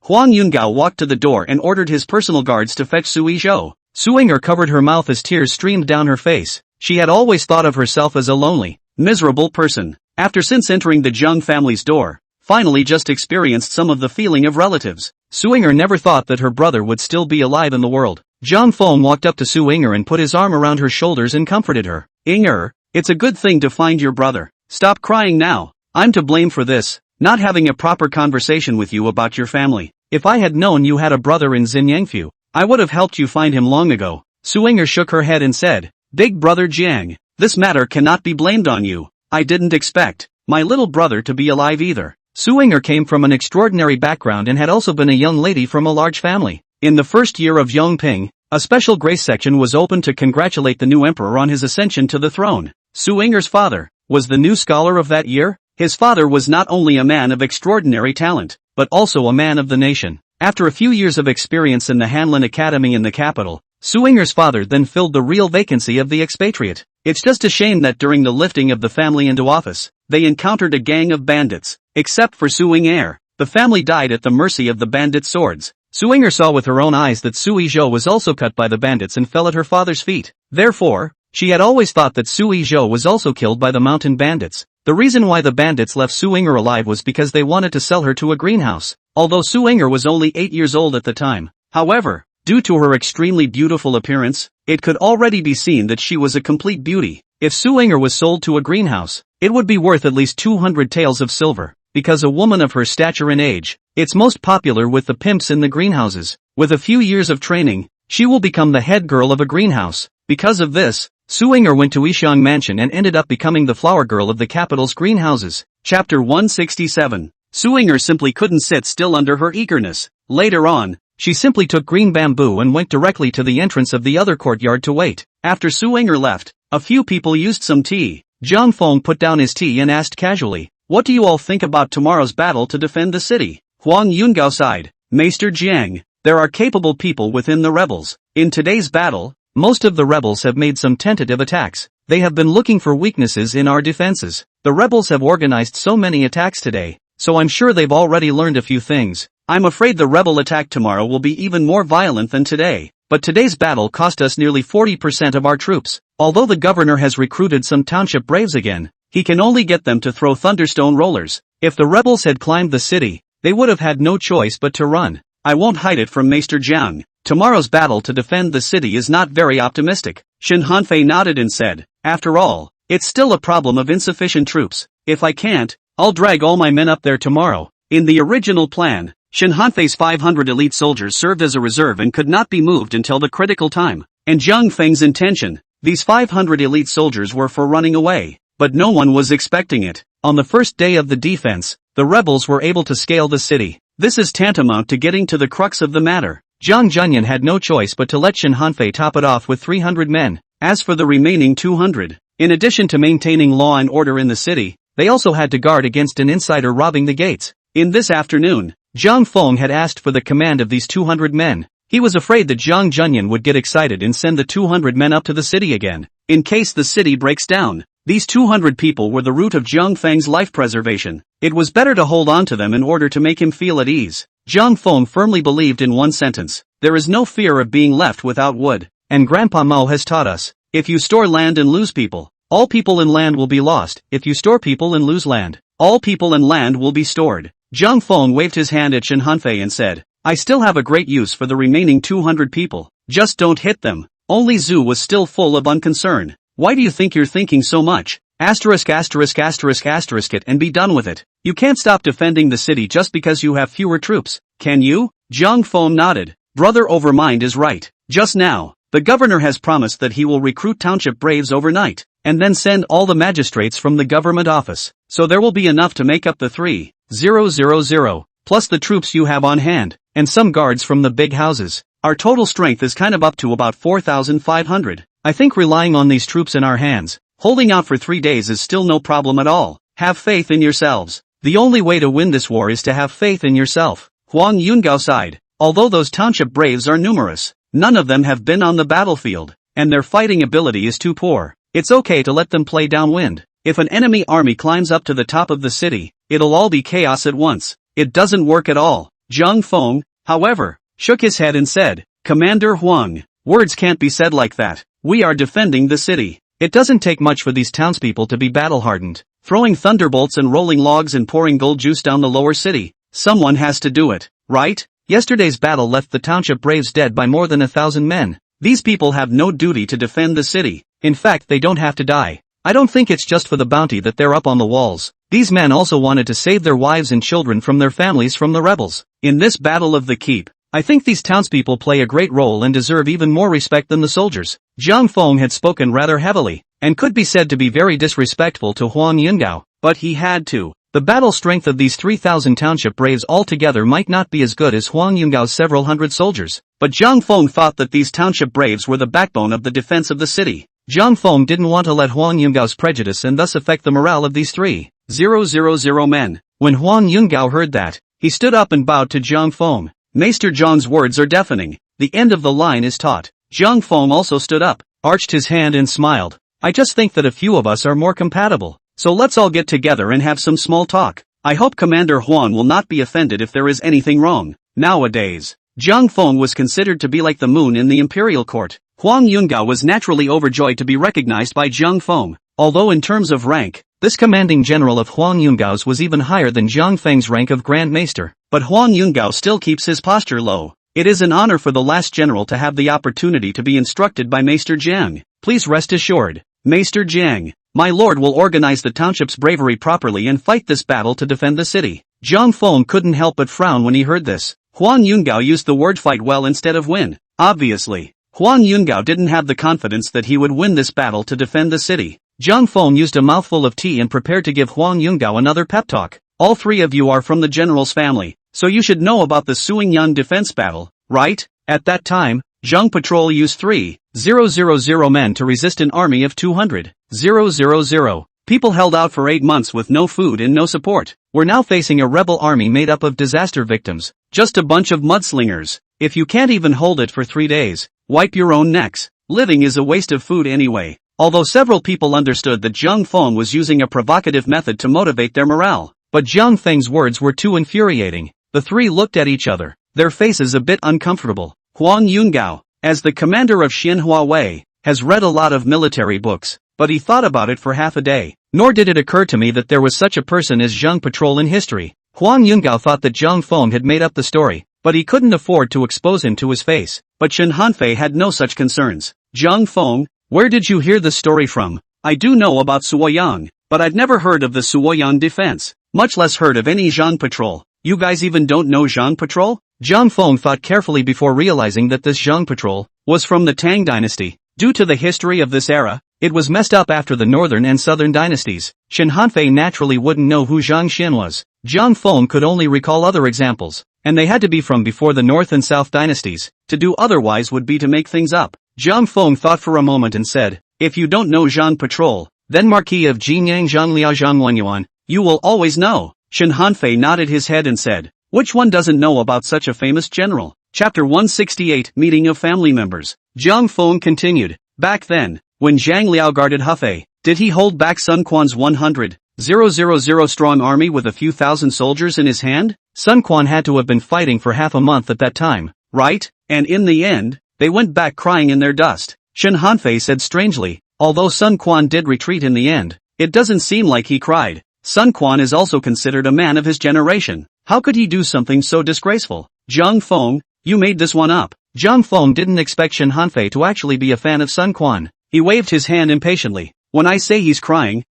Huang Yungao walked to the door and ordered his personal guards to fetch Sui Zhou. Suinger covered her mouth as tears streamed down her face. She had always thought of herself as a lonely, miserable person. Since entering the Zheng family's door, finally just experienced some of the feeling of relatives. Suinger never thought that her brother would still be alive in the world. Zhang Feng walked up to Suinger and put his arm around her shoulders and comforted her. Inger, it's a good thing to find your brother. Stop crying now. I'm to blame for this, not having a proper conversation with you about your family. If I had known you had a brother in Xinyangfu, I would have helped you find him long ago. Suinger shook her head and said, Big brother Jiang, this matter cannot be blamed on you. I didn't expect my little brother to be alive either. Suinger came from an extraordinary background and had also been a young lady from a large family. In the first year of Yongping, a special grace section was opened to congratulate the new emperor on his ascension to the throne. Suinger's father was the new scholar of that year. His father was not only a man of extraordinary talent, but also a man of the nation. After a few years of experience in the Hanlin Academy in the capital, Suinger's father then filled the real vacancy of the expatriate. It's just a shame that during the lifting of the family into office, they encountered a gang of bandits. Except for Suinger, the family died at the mercy of the bandits' swords. Suinger saw with her own eyes that Sui Zhou was also cut by the bandits and fell at her father's feet. Therefore, she had always thought that Sui Zhou was also killed by the mountain bandits. The reason why the bandits left Suinger alive was because they wanted to sell her to a greenhouse. Although Suinger was only 8 years old at the time, however, due to her extremely beautiful appearance, it could already be seen that she was a complete beauty. If Suinger was sold to a greenhouse, it would be worth at least 200 taels of silver, because a woman of her stature and age, it's most popular with the pimps in the greenhouses. With a few years of training, she will become the head girl of a greenhouse. Because of this, Suinger went to Yixiang Mansion and ended up becoming the flower girl of the capital's greenhouses. Chapter 167. Suinger simply couldn't sit still under her eagerness. Later on, she simply took green bamboo and went directly to the entrance of the other courtyard to wait. After Suinger left, a few people used some tea. Zhang Feng put down his tea and asked casually, What do you all think about tomorrow's battle to defend the city? Huang Yungao sighed. Maester Jiang, there are capable people within the rebels. In today's battle, most of the rebels have made some tentative attacks. They have been looking for weaknesses in our defenses. The rebels have organized so many attacks today, so I'm sure they've already learned a few things. I'm afraid the rebel attack tomorrow will be even more violent than today. But today's battle cost us nearly 40% of our troops. Although the governor has recruited some township braves again, he can only get them to throw thunderstone rollers. If the rebels had climbed the city, they would have had no choice but to run. I won't hide it from Maester Jiang. Tomorrow's battle to defend the city is not very optimistic. Shin Hanfei nodded and said, After all, it's still a problem of insufficient troops. If I can't, I'll drag all my men up there tomorrow. In the original plan, Shin Hanfei's 500 elite soldiers served as a reserve and could not be moved until the critical time. And Zhang Feng's intention, these 500 elite soldiers were for running away. But no one was expecting it. On the first day of the defense, the rebels were able to scale the city. This is tantamount to getting to the crux of the matter. Zhang Zhenyan had no choice but to let Shin Hanfei top it off with 300 men. As for the remaining 200, in addition to maintaining law and order in the city, they also had to guard against an insider robbing the gates. In this afternoon, Zhang Feng had asked for the command of these 200 men. He was afraid that Zhang Zhenyan would get excited and send the 200 men up to the city again, in case the city breaks down. These 200 people were the root of Zhang Feng's life preservation. It was better to hold on to them in order to make him feel at ease. Zhang Feng firmly believed in one sentence, there is no fear of being left without wood. And Grandpa Mao has taught us, if you store land and lose people, all people and land will be lost. If you store people and lose land, all people and land will be stored. Zhang Feng waved his hand at Shin Hanfei and said, I still have a great use for the remaining 200 people. Just don't hit them. Only Zhu was still full of unconcern. Why do you think you're thinking so much? Asterisk it and be done with it. You can't stop defending the city just because you have fewer troops, can you? Zhang Feng nodded. Brother Overmind is right. Just now, the governor has promised that he will recruit township braves overnight, and then send all the magistrates from the government office. So there will be enough to make up the 3,000, plus the troops you have on hand, and some guards from the big houses. Our total strength is kind of up to about 4,500. I think relying on these troops in our hands, holding out for 3 days is still no problem at all. Have faith in yourselves. The only way to win this war is to have faith in yourself. Huang Yungao sighed. Although those township braves are numerous, none of them have been on the battlefield, and their fighting ability is too poor. It's okay to let them play downwind. If an enemy army climbs up to the top of the city, it'll all be chaos at once. It doesn't work at all. Zhang Feng, however, shook his head and said, Commander Huang, words can't be said like that. We are defending the city. It doesn't take much for these townspeople to be battle-hardened, throwing thunderbolts and rolling logs and pouring gold juice down the lower city. Someone has to do it, right? Yesterday's battle left the township braves dead by more than 1,000 men. These people have no duty to defend the city. In fact, they don't have to die. I don't think it's just for the bounty that they're up on the walls. These men also wanted to save their wives and children from their families from the rebels. In this battle of the keep, I think these townspeople play a great role and deserve even more respect than the soldiers. Zhang Feng had spoken rather heavily, and could be said to be very disrespectful to Huang Yungao, but he had to. The battle strength of these 3,000 township braves altogether might not be as good as Huang Yungao's several hundred soldiers, but Zhang Feng thought that these township braves were the backbone of the defense of the city. Zhang Feng didn't want to let Huang Yungao's prejudice and thus affect the morale of these 3,000 men. When Huang Yungao heard that, he stood up and bowed to Zhang Feng. Maester Zhang's words are deafening. The end of the line is taut. Zhang Feng also stood up, arched his hand and smiled. I just think that a few of us are more compatible. So let's all get together and have some small talk. I hope Commander Huan will not be offended if there is anything wrong. Nowadays, Zhang Feng was considered to be like the moon in the imperial court. Huang Yungao was naturally overjoyed to be recognized by Zhang Feng. Although in terms of rank, this commanding general of Huang Yungao's was even higher than Zhang Feng's rank of Grand Maester, but Huang Yungao still keeps his posture low. It is an honor for the last general to have the opportunity to be instructed by Maester Jiang. Please rest assured, Maester Jiang, my lord will organize the township's bravery properly and fight this battle to defend the city. Zhang Feng couldn't help but frown when he heard this. Huang Yungao used the word fight well instead of win. Obviously, Huang Yungao didn't have the confidence that he would win this battle to defend the city. Zhang Feng used a mouthful of tea and prepared to give Huang Yungao another pep talk. All three of you are from the general's family, so you should know about the Suingyan defense battle, right? At that time, Zhang Patrol used 3,000 men to resist an army of 200,000. People held out for 8 months with no food and no support. We're now facing a rebel army made up of disaster victims, just a bunch of mudslingers. If you can't even hold it for 3 days, wipe your own necks. Living is a waste of food anyway. Although several people understood that Zhang Feng was using a provocative method to motivate their morale, but Zhang Feng's words were too infuriating. The three looked at each other, their faces a bit uncomfortable. Huang Yungao, as the commander of Xinhua Wei, has read a lot of military books, but he thought about it for half a day. Nor did it occur to me that there was such a person as Zhang Patrol in history. Huang Yungao thought that Zhang Feng had made up the story, but he couldn't afford to expose him to his face. But Shen Hanfei had no such concerns. Zhang Feng, where did you hear this story from? I do know about Suoyang, but I've never heard of the Suoyang defense, much less heard of any Zhang Patrol. You guys even don't know Zhang Patrol? Zhang Feng thought carefully before realizing that this Zhang Patrol was from the Tang dynasty. Due to the history of this era, it was messed up after the northern and southern dynasties. Shen Hanfei naturally wouldn't know who Zhang Xin was. Zhang Feng could only recall other examples, and they had to be from before the north and south dynasties. To do otherwise would be to make things up. Zhang Feng thought for a moment and said, if you don't know Zhang Patrol, then Marquis of Jinyang Zhangliao Zhangwenyuan, you will always know. Shen Hanfei nodded his head and said, which one doesn't know about such a famous general? Chapter 168, Meeting of Family Members. Zhang Feng continued, back then, when Zhang Liao guarded Hefei, did he hold back Sun Quan's 100,000 strong army with a few thousand soldiers in his hand? Sun Quan had to have been fighting for half a month at that time, right? And in the end, they went back crying in their dust. Shen Hanfei said strangely, although Sun Quan did retreat in the end, it doesn't seem like he cried. Sun Quan is also considered a man of his generation. How could he do something so disgraceful? Zhang Feng, you made this one up. Zhang Feng didn't expect Shen Hanfei to actually be a fan of Sun Quan. He waved his hand impatiently. When I say he's crying,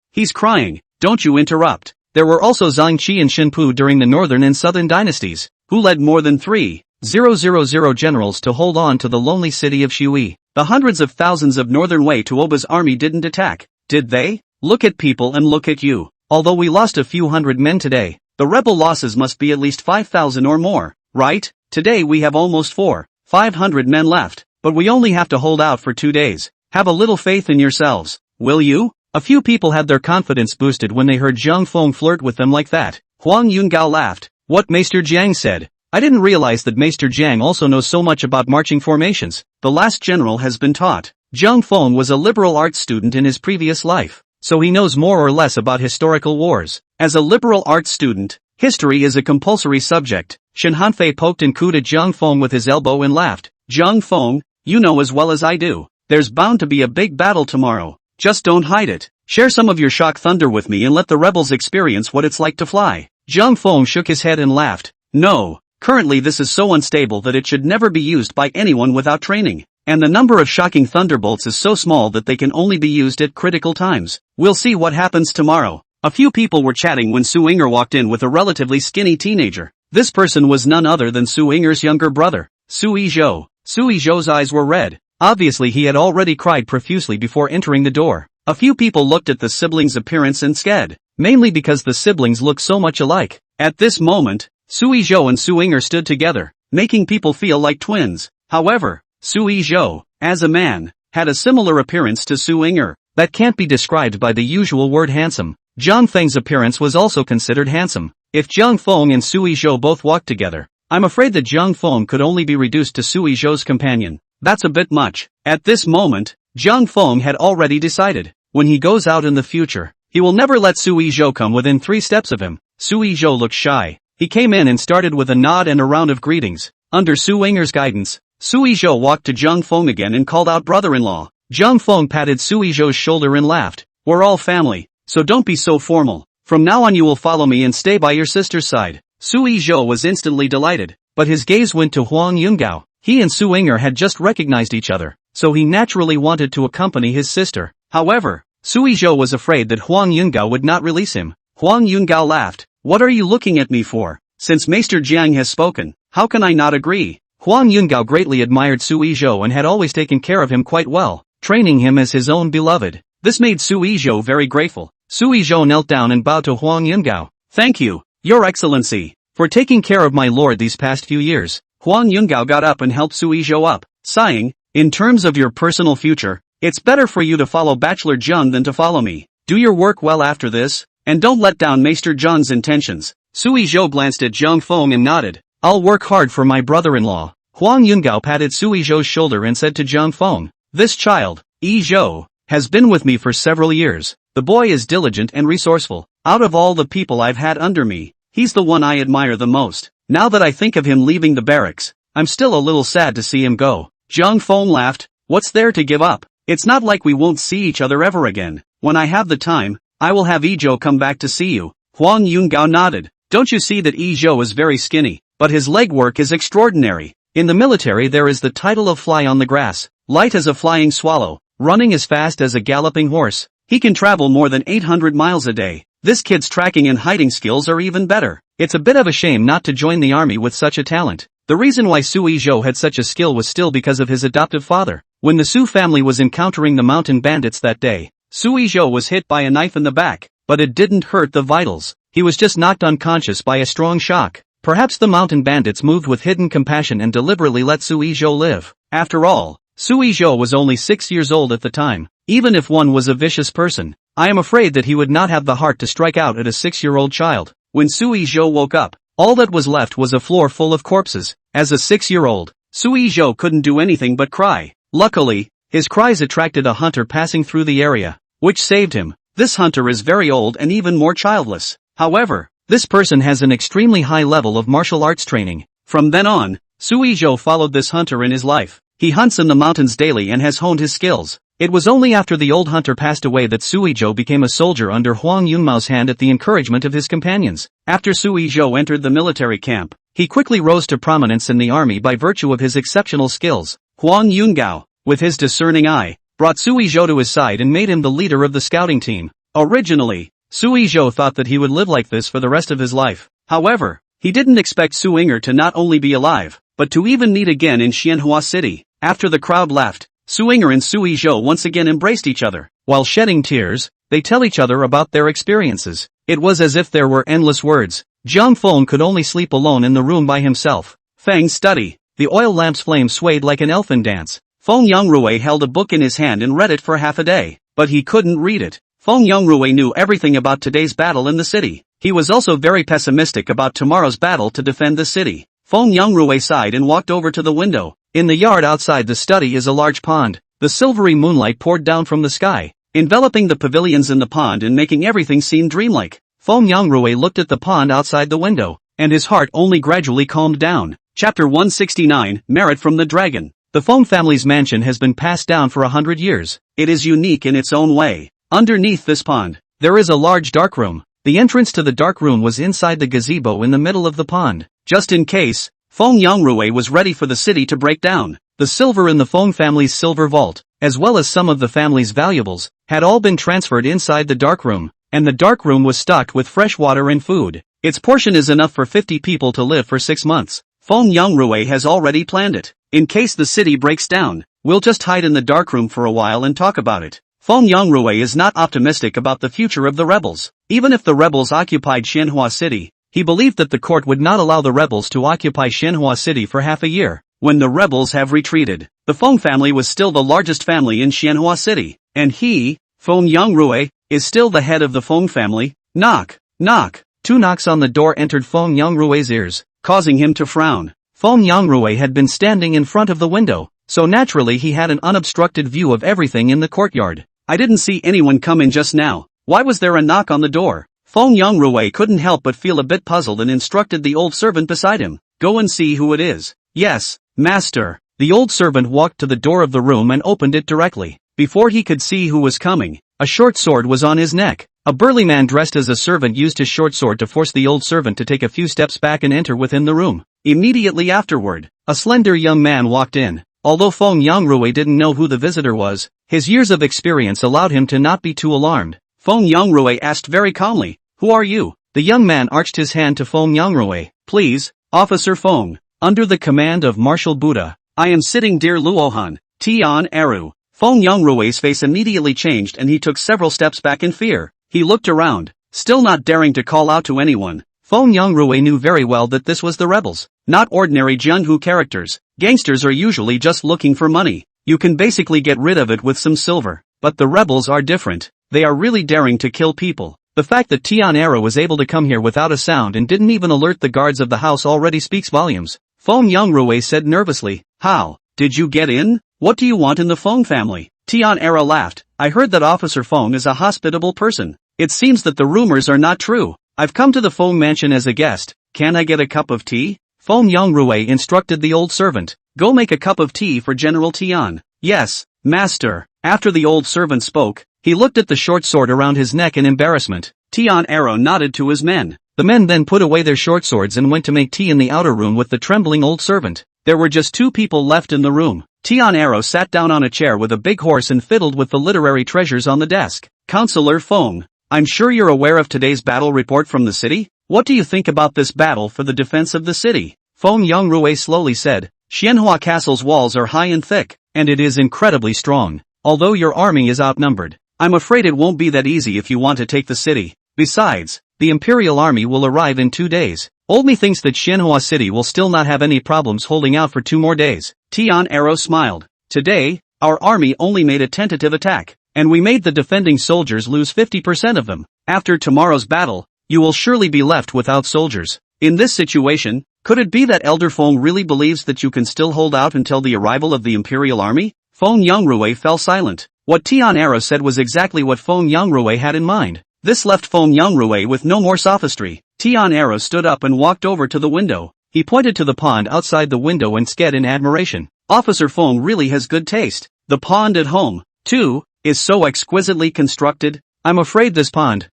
don't you interrupt. There were also Zhang Qi and Shen Pu during the northern and southern dynasties, who led more than 3,000 generals to hold on to the lonely city of Shui. The hundreds of thousands of northern Wei Tuoba's army didn't attack, did they? Look at people and look at you. Although we lost a few hundred men today, the rebel losses must be at least 5,000 or more, right? Today we have almost 500 men left, but we only have to hold out for 2 days. Have a little faith in yourselves, will you? A few people had their confidence boosted when they heard Zhang Feng flirt with them like that. Huang Yungao laughed. What Maester Jiang said. I didn't realize that Maester Jiang also knows so much about marching formations. The last general has been taught. Zhang Feng was a liberal arts student in his previous life, so he knows more or less about historical wars. As a liberal arts student, history is a compulsory subject. Shen Hanfei poked and cooed at Zhang Feng with his elbow and laughed. Zhang Feng, you know as well as I do. There's bound to be a big battle tomorrow. Just don't hide it. Share some of your shock thunder with me and let the rebels experience what it's like to fly. Zhang Feng shook his head and laughed. No, currently this is so unstable that it should never be used by anyone without training. And the number of shocking thunderbolts is so small that they can only be used at critical times. We'll see what happens tomorrow. A few people were chatting when Su Yinger walked in with a relatively skinny teenager. This person was none other than Su Yinger's younger brother, Su Yizhou. Su Yizhou's eyes were red. Obviously he had already cried profusely before entering the door. A few people looked at the siblings' appearance and scared, mainly because the siblings looked so much alike. At this moment, Su Yizhou and Su Yinger stood together, making people feel like twins. However, Su Yizhou, as a man, had a similar appearance to Su Yinger that can't be described by the usual word handsome. Zhang Feng's appearance was also considered handsome. If Zhang Feng and Su Yizhou both walked together, I'm afraid that Zhang Feng could only be reduced to Su Yizhou's companion. That's a bit much. At this moment, Zhang Feng had already decided. When he goes out in the future, he will never let Su Yizhou come within 3 steps of him. Su Yizhou looked shy. He came in and started with a nod and a round of greetings. Under Su Yinger's guidance, Su Yizhou walked to Zhang Feng again and called out brother-in-law. Zhang Feng patted Su Yizhou's shoulder and laughed. We're all family, so don't be so formal. From now on you will follow me and stay by your sister's side. Su Yizhou was instantly delighted, but his gaze went to Huang Yungao. He and Su Yinger had just recognized each other, so he naturally wanted to accompany his sister. However, Su Yizhou was afraid that Huang Yungao would not release him. Huang Yungao laughed. What are you looking at me for? Since Maester Jiang has spoken, how can I not agree? Huang Yungao greatly admired Su Yizhou and had always taken care of him quite well, training him as his own beloved. This made Su Yizhou very grateful. Su Yizhou knelt down and bowed to Huang Yungao. Thank you, Your Excellency, for taking care of my lord these past few years. Huang Yungao got up and helped Su Yizhou up, sighing, in terms of your personal future, it's better for you to follow Bachelor Zheng than to follow me. Do your work well after this, and don't let down Maester Zheng's intentions. Su Yizhou glanced at Zhang Feng and nodded. I'll work hard for my brother-in-law. Huang Yungao patted Su Yizhou's shoulder and said to Zhang Feng, this child, Yizhou, has been with me for several years. The boy is diligent and resourceful. Out of all the people I've had under me, he's the one I admire the most. Now that I think of him leaving the barracks, I'm still a little sad to see him go. Zhang Feng laughed. What's there to give up? It's not like we won't see each other ever again. When I have the time, I will have Yizhou come back to see you. Huang Yungao nodded. Don't you see that Yizhou is very skinny, but his leg work is extraordinary. In the military there is the title of fly on the grass, light as a flying swallow, running as fast as a galloping horse. He can travel more than 800 miles a day. This kid's tracking and hiding skills are even better. It's a bit of a shame not to join the army with such a talent. The reason why Su Yizhou had such a skill was still because of his adoptive father. When the Su family was encountering the mountain bandits that day, Su Yizhou was hit by a knife in the back, but it didn't hurt the vitals. He was just knocked unconscious by a strong shock. Perhaps the mountain bandits moved with hidden compassion and deliberately let Su Yizhou live. After all, Su Yizhou was only 6 years old at the time. Even if one was a vicious person, I am afraid that he would not have the heart to strike out at a 6-year-old child. When Su Yizhou woke up, all that was left was a floor full of corpses. As a 6-year-old, Su Yizhou couldn't do anything but cry. Luckily, his cries attracted a hunter passing through the area, which saved him. This hunter is very old and even more childless. However, this person has an extremely high level of martial arts training. From then on, Su Yizhou followed this hunter in his life. He hunts in the mountains daily and has honed his skills. It was only after the old hunter passed away that Su Yizhou became a soldier under Huang Yunmao's hand at the encouragement of his companions. After Su Yizhou entered the military camp, he quickly rose to prominence in the army by virtue of his exceptional skills. Huang Yungao, with his discerning eye, brought Su Yizhou to his side and made him the leader of the scouting team. Originally, Su Yizhou thought that he would live like this for the rest of his life. However, he didn't expect Su Yinger to not only be alive, but to even meet again in Xianhua City. After the crowd left, Su Yinger and Su Yizhou once again embraced each other. While shedding tears, they tell each other about their experiences. It was as if there were endless words. Zhang Feng could only sleep alone in the room by himself. Feng's study. The oil lamp's flame swayed like an elfin dance. Feng Yongrui held a book in his hand and read it for half a day, but he couldn't read it. Feng Yongrui knew everything about today's battle in the city. He was also very pessimistic about tomorrow's battle to defend the city. Feng Yongrui sighed and walked over to the window. In the yard outside the study is a large pond. The silvery moonlight poured down from the sky. enveloping the pavilions in the pond and making everything seem dreamlike. Feng Yangrui looked at the pond outside the window, and his heart only gradually calmed down. Chapter 169, Merit from the Dragon. The Feng family's mansion has been passed down for 100 years. It is unique in its own way. Underneath this pond, there is a large dark room. The entrance to the dark room was inside the gazebo in the middle of the pond. Just in case, Feng Yangrui was ready for the city to break down. The silver in the Feng family's silver vault, as well as some of the family's valuables, had all been transferred inside the dark room, and the dark room was stocked with fresh water and food. Its portion is enough for 50 people to live for 6 months. Feng Yangrui has already planned it. In case the city breaks down, we'll just hide in the dark room for a while and talk about it. Feng Yangrui is not optimistic about the future of the rebels. Even if the rebels occupied Manhwa City, he believed that the court would not allow the rebels to occupy Manhwa City for half a year. When the rebels have retreated, the Feng family was still the largest family in Manhwa City, and he, Feng Yangrui, is still the head of the Feng family. Knock, knock. 2 knocks on the door entered Feng Yangrui's ears, causing him to frown. Feng Yangrui had been standing in front of the window, so naturally he had an unobstructed view of everything in the courtyard. I didn't see anyone come in just now. Why was there a knock on the door? Feng Yangrui couldn't help but feel a bit puzzled and instructed the old servant beside him. Go and see who it is. Yes, master. The old servant walked to the door of the room and opened it directly. Before he could see who was coming, a short sword was on his neck. A burly man dressed as a servant used his short sword to force the old servant to take a few steps back and enter within the room. Immediately afterward, a slender young man walked in. Although Feng Yangrui didn't know who the visitor was, his years of experience allowed him to not be too alarmed. Feng Yangrui asked very calmly, "Who are you?" The young man arched his hand to Feng Yangrui. "Please, Officer Feng, under the command of Marshal Buddha, I am sitting dear Luohan, Tian Eru." Feng Yangrui's face immediately changed and he took several steps back in fear. He looked around, still not daring to call out to anyone. Feng Yangrui knew very well that this was the rebels, not ordinary Jianhu characters. Gangsters are usually just looking for money. You can basically get rid of it with some silver. But the rebels are different. They are really daring to kill people. The fact that Tian Era was able to come here without a sound and didn't even alert the guards of the house already speaks volumes. Feng Yangrui said nervously, "How did you get in? What do you want in the Feng family?" Tian Era laughed. "I heard that Officer Feng is a hospitable person. It seems that the rumors are not true. I've come to the Feng mansion as a guest. Can I get a cup of tea?" Feng Yangrui instructed the old servant. "Go make a cup of tea for General Tian." "Yes, master." After the old servant spoke, he looked at the short sword around his neck in embarrassment. Tian Arrow nodded to his men. The men then put away their short swords and went to make tea in the outer room with the trembling old servant. There were just 2 people left in the room. Tian Arrow sat down on a chair with a big horse and fiddled with the literary treasures on the desk. "Counselor Feng, I'm sure you're aware of today's battle report from the city? What do you think about this battle for the defense of the city?" Feng Yangrui slowly said, "Xianhua Castle's walls are high and thick, and it is incredibly strong. Although your army is outnumbered, I'm afraid it won't be that easy if you want to take the city. Besides, the Imperial Army will arrive in 2 days. Olmi thinks that Xianhua City will still not have any problems holding out for 2 more days." Tian Arrow smiled. "Today, our army only made a tentative attack, and we made the defending soldiers lose 50% of them. After tomorrow's battle, you will surely be left without soldiers. In this situation, could it be that Elder Feng really believes that you can still hold out until the arrival of the Imperial Army?" Feng Yangrui fell silent. What Tian Arrow said was exactly what Feng Yangrui had in mind. This left Feng Yangrui with no more sophistry. Tian Arrow stood up and walked over to the window. He pointed to the pond outside the window and said in admiration, "Officer Feng really has good taste. The pond at home, too, is so exquisitely constructed. I'm afraid this pond,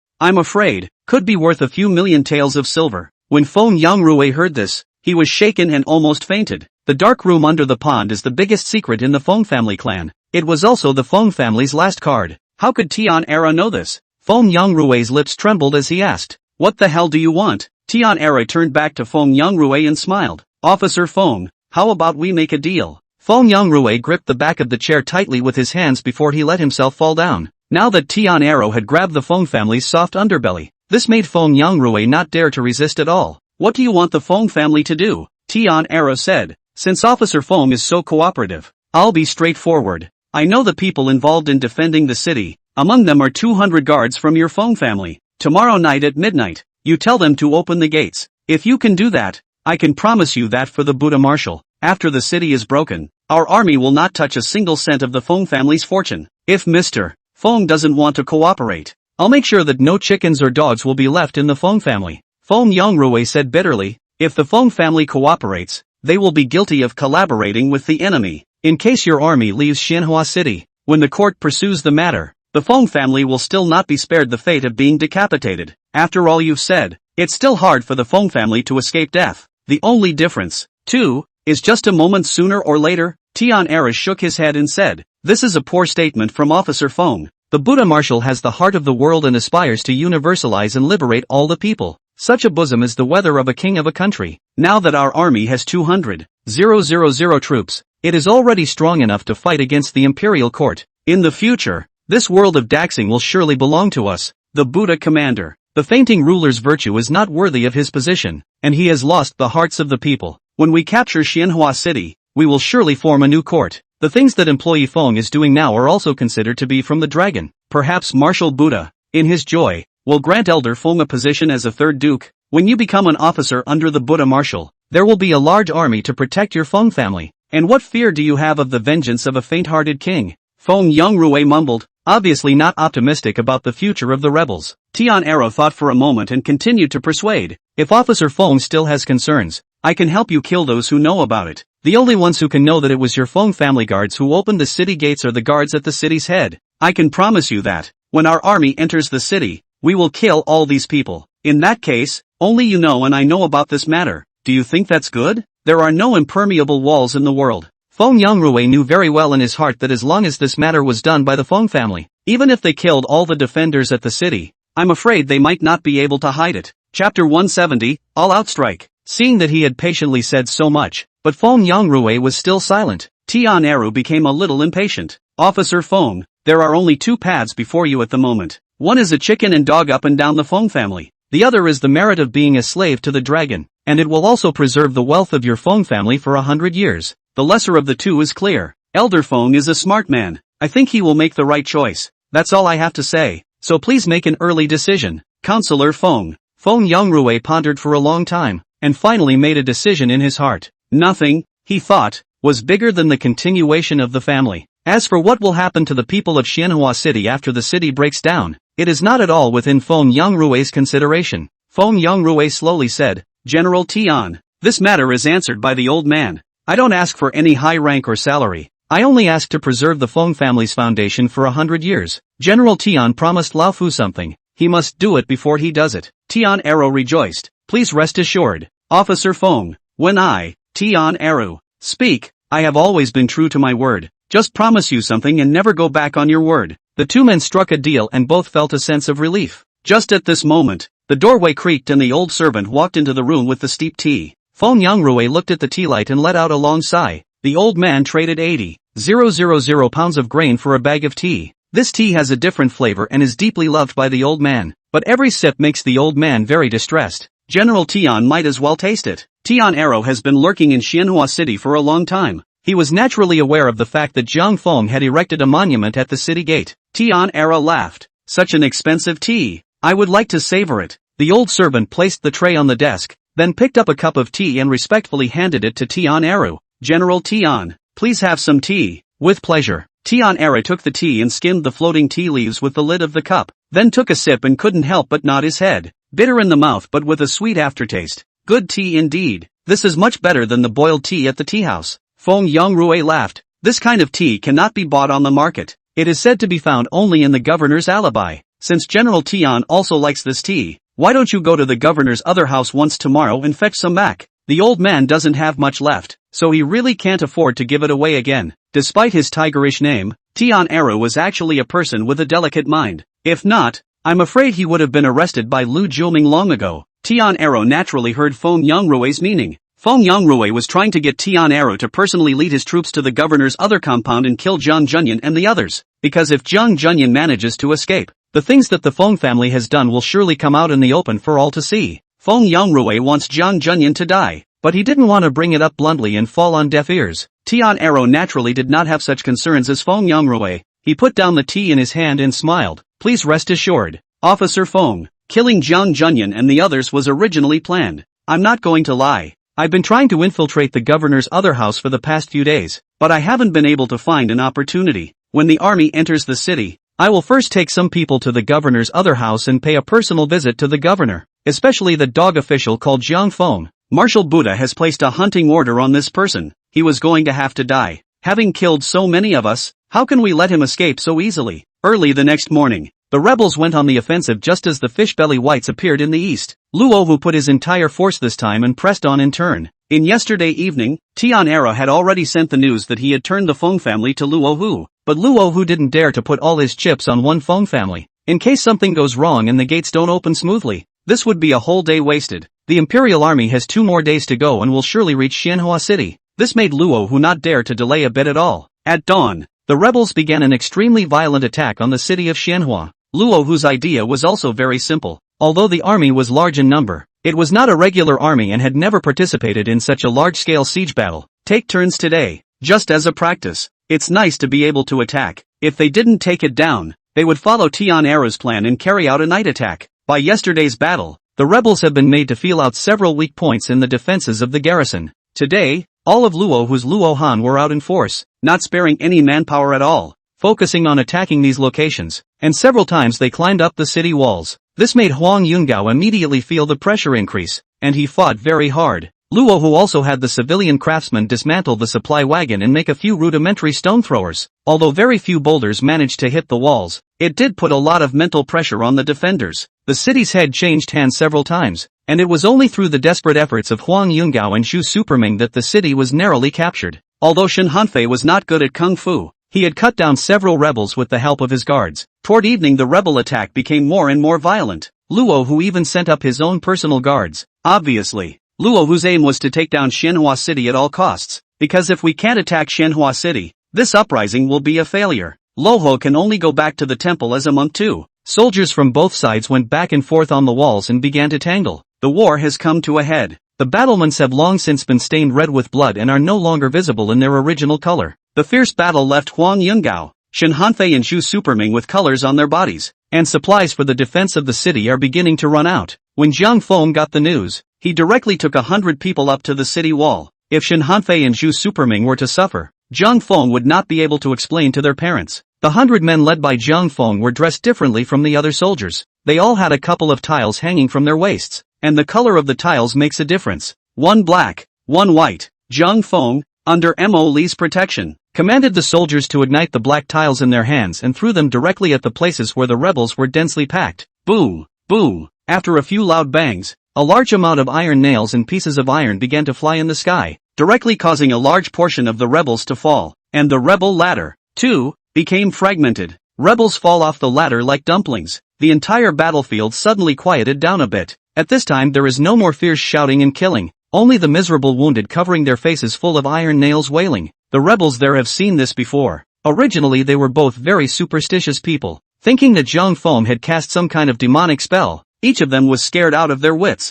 could be worth a few million taels of silver." When Feng Yangrui heard this, he was shaken and almost fainted. The dark room under the pond is the biggest secret in the Feng family clan. It was also the Feng family's last card. How could Tian Era know this? Feng Yangrui's lips trembled as he asked, "What the hell do you want?" Tian Era turned back to Feng Yangrui and smiled. "Officer Feng, how about we make a deal?" Feng Yangrui gripped the back of the chair tightly with his hands before he let himself fall down. Now that Tian Arrow had grabbed the Feng family's soft underbelly, this made Feng Yangrui not dare to resist at all. "What do you want the Feng family to do?" Tian Arrow said. "Since Officer Feng is so cooperative, I'll be straightforward. I know the people involved in defending the city. Among them are 200 guards from your Feng family. Tomorrow night at midnight, you tell them to open the gates. If you can do that, I can promise you that for the Buddha Marshal, after the city is broken, our army will not touch a single cent of the Feng family's fortune." If Mr. Feng doesn't want to cooperate. I'll make sure that no chickens or dogs will be left in the Feng family. Feng Yangrui said bitterly, if the Feng family cooperates, they will be guilty of collaborating with the enemy. In case your army leaves Manhwa City, when the court pursues the matter, the Feng family will still not be spared the fate of being decapitated. After all you've said, it's still hard for the Feng family to escape death. The only difference, too, is just a moment sooner or later. Tian Era shook his head and said, this is a poor statement from Officer Feng. The Buddha Marshal has the heart of the world and aspires to universalize and liberate all the people. Such a bosom is the weather of a king of a country. Now that our army has 200,000 troops, it is already strong enough to fight against the imperial court. In the future, this world of Daxing will surely belong to us. The Buddha commander. The fainting ruler's virtue is not worthy of his position, and he has lost the hearts of the people. When we capture Manhwa City, we will surely form a new court. The things that employee Feng is doing now are also considered to be from the dragon. Perhaps Marshal Buddha, in his joy, will grant Elder Feng a position as a third duke. When you become an officer under the Buddha Marshal, there will be a large army to protect your Feng family. And what fear do you have of the vengeance of a faint-hearted king? Feng Yangrui mumbled, obviously not optimistic about the future of the rebels. Tian Era thought for a moment and continued to persuade, if Officer Feng still has concerns, I can help you kill those who know about it. The only ones who can know that it was your Feng family guards who opened the city gates are the guards at the city's head. I can promise you that, when our army enters the city, we will kill all these people. In that case, only you know and I know about this matter. Do you think that's good? There are no impermeable walls in the world. Feng Yangrui knew very well in his heart that as long as this matter was done by the Feng family, even if they killed all the defenders at the city, I'm afraid they might not be able to hide it. Chapter 170, All-Out Strike. Seeing that he had patiently said so much, but Feng Yangrui was still silent, Tian Eru became a little impatient. Officer Feng, there are only two paths before you at the moment. One is a chicken and dog up and down the Feng family. The other is the merit of being a slave to the dragon, and it will also preserve the wealth of your Feng family for 100 years. The lesser of the two is clear. Elder Feng is a smart man. I think he will make the right choice. That's all I have to say. So please make an early decision. Counselor Feng. Feng Yangrui pondered for a long time, and finally made a decision in his heart. Nothing, he thought, was bigger than the continuation of the family. As for what will happen to the people of Manhwa City after the city breaks down, it is not at all within Feng Yangrui's consideration. Feng Yangrui slowly said, General Tian, this matter is answered by the old man. I don't ask for any high rank or salary. I only ask to preserve the Feng family's foundation for 100 years. General Tian promised Lao Fu something. He must do it before he does it. Tian Eru rejoiced. Please rest assured, Officer Feng, when I, Tian Eru, speak, I have always been true to my word. Just promise you something and never go back on your word. The two men struck a deal and both felt a sense of relief. Just at this moment, the doorway creaked and the old servant walked into the room with the steep tea. Feng Yangrui looked at the tea light and let out a long sigh. The old man traded 80,000 pounds of grain for a bag of tea. This tea has a different flavor and is deeply loved by the old man, but every sip makes the old man very distressed. General Tian might as well taste it. Tian Eru has been lurking in Manhwa City for a long time. He was naturally aware of the fact that Jiang Feng had erected a monument at the city gate. Tian Eru laughed. Such an expensive tea. I would like to savor it. The old servant placed the tray on the desk, then picked up a cup of tea and respectfully handed it to Tian Eru. General Tian, please have some tea. With pleasure. Tian Eru took the tea and skimmed the floating tea leaves with the lid of the cup, then took a sip and couldn't help but nod his head. Bitter in the mouth but with a sweet aftertaste. Good tea indeed. This is much better than the boiled tea at the tea house. Feng Yangrui laughed. This kind of tea cannot be bought on the market. It is said to be found only in the governor's alibi. Since General Tian also likes this tea, why don't you go to the governor's other house once tomorrow and fetch some back? The old man doesn't have much left, so he really can't afford to give it away again. Despite his tigerish name, Tian Eru was actually a person with a delicate mind. If not, I'm afraid he would have been arrested by Lu Jiuming long ago. Tian Eru naturally heard Feng Yangrui's meaning. Feng Yangrui was trying to get Tian Eru to personally lead his troops to the governor's other compound and kill Zhang Junyan and the others, because if Zhang Junyan manages to escape, the things that the Feng family has done will surely come out in the open for all to see. Feng Yangrui wants Zhang Junyan to die, but he didn't want to bring it up bluntly and fall on deaf ears. Tian Eru naturally did not have such concerns as Feng Yangrui. He put down the tea in his hand and smiled. Please rest assured, Officer Feng, killing Zhang Junyan and the others was originally planned. I'm not going to lie. I've been trying to infiltrate the governor's other house for the past few days, but I haven't been able to find an opportunity. When the army enters the city, I will first take some people to the governor's other house and pay a personal visit to the governor, especially the dog official called Jiang Feng. Marshal Buddha has placed a hunting order on this person. He was going to have to die. Having killed so many of us, how can we let him escape so easily? Early the next morning, the rebels went on the offensive just as the fishbelly whites appeared in the east. Luohu put his entire force this time and pressed on in turn. In yesterday evening, Tian Era had already sent the news that he had turned the Feng family to Luohu, but Luohu didn't dare to put all his chips on one Feng family. In case something goes wrong and the gates don't open smoothly, this would be a whole day wasted. The Imperial Army has 2 more days to go and will surely reach Xianhua City. This made Luohu not dare to delay a bit at all. At dawn, the rebels began an extremely violent attack on the city of Xianhua. Luohu's idea was also very simple. Although the army was large in number, it was not a regular army and had never participated in such a large-scale siege battle. Take turns today, just as a practice. It's nice to be able to attack. If they didn't take it down, they would follow Tian Era's plan and carry out a night attack. By yesterday's battle, the rebels have been made to feel out several weak points in the defenses of the garrison. Today, all of Luohu's Luohan were out in force, not sparing any manpower at all, focusing on attacking these locations, and several times they climbed up the city walls. This made Huang Yungao immediately feel the pressure increase, and he fought very hard. Luohu also had the civilian craftsmen dismantle the supply wagon and make a few rudimentary stone throwers. Although very few boulders managed to hit the walls, it did put a lot of mental pressure on the defenders. The city's head changed hands several times, and it was only through the desperate efforts of Huang Yungao and Zhu Superming that the city was narrowly captured. Although Shen Hanfei was not good at kung fu, he had cut down several rebels with the help of his guards. Toward evening the rebel attack became more and more violent. Luohu even sent up his own personal guards. Obviously, Luohu's aim was to take down Xianhua City at all costs, because if we can't attack Xianhua City, this uprising will be a failure. Luohu can only go back to the temple as a monk too. Soldiers from both sides went back and forth on the walls and began to tangle. The war has come to a head. The battlements have long since been stained red with blood and are no longer visible in their original color. The fierce battle left Huang Yungao, Shen Hanfei and Zhu Superming with colors on their bodies, and supplies for the defense of the city are beginning to run out. When Jiang Feng got the news, he directly took 100 people up to the city wall. If Shen Hanfei and Zhu Superming were to suffer, Jiang Feng would not be able to explain to their parents. The 100 men led by Jiang Feng were dressed differently from the other soldiers. They all had a couple of tiles hanging from their waists, and the color of the tiles makes a difference. One black, one white. Jiang Feng, under Mo Li's protection, commanded the soldiers to ignite the black tiles in their hands and threw them directly at the places where the rebels were densely packed. Boom, boom. After a few loud bangs, a large amount of iron nails and pieces of iron began to fly in the sky, directly causing a large portion of the rebels to fall, and the rebel ladder, too, became fragmented. Rebels fall off the ladder like dumplings. The entire battlefield suddenly quieted down a bit. At this time there is no more fierce shouting and killing, only the miserable wounded covering their faces full of iron nails wailing. The rebels there have seen this before. Originally they were both very superstitious people, thinking that Jiang Feng had cast some kind of demonic spell. Each of them was scared out of their wits.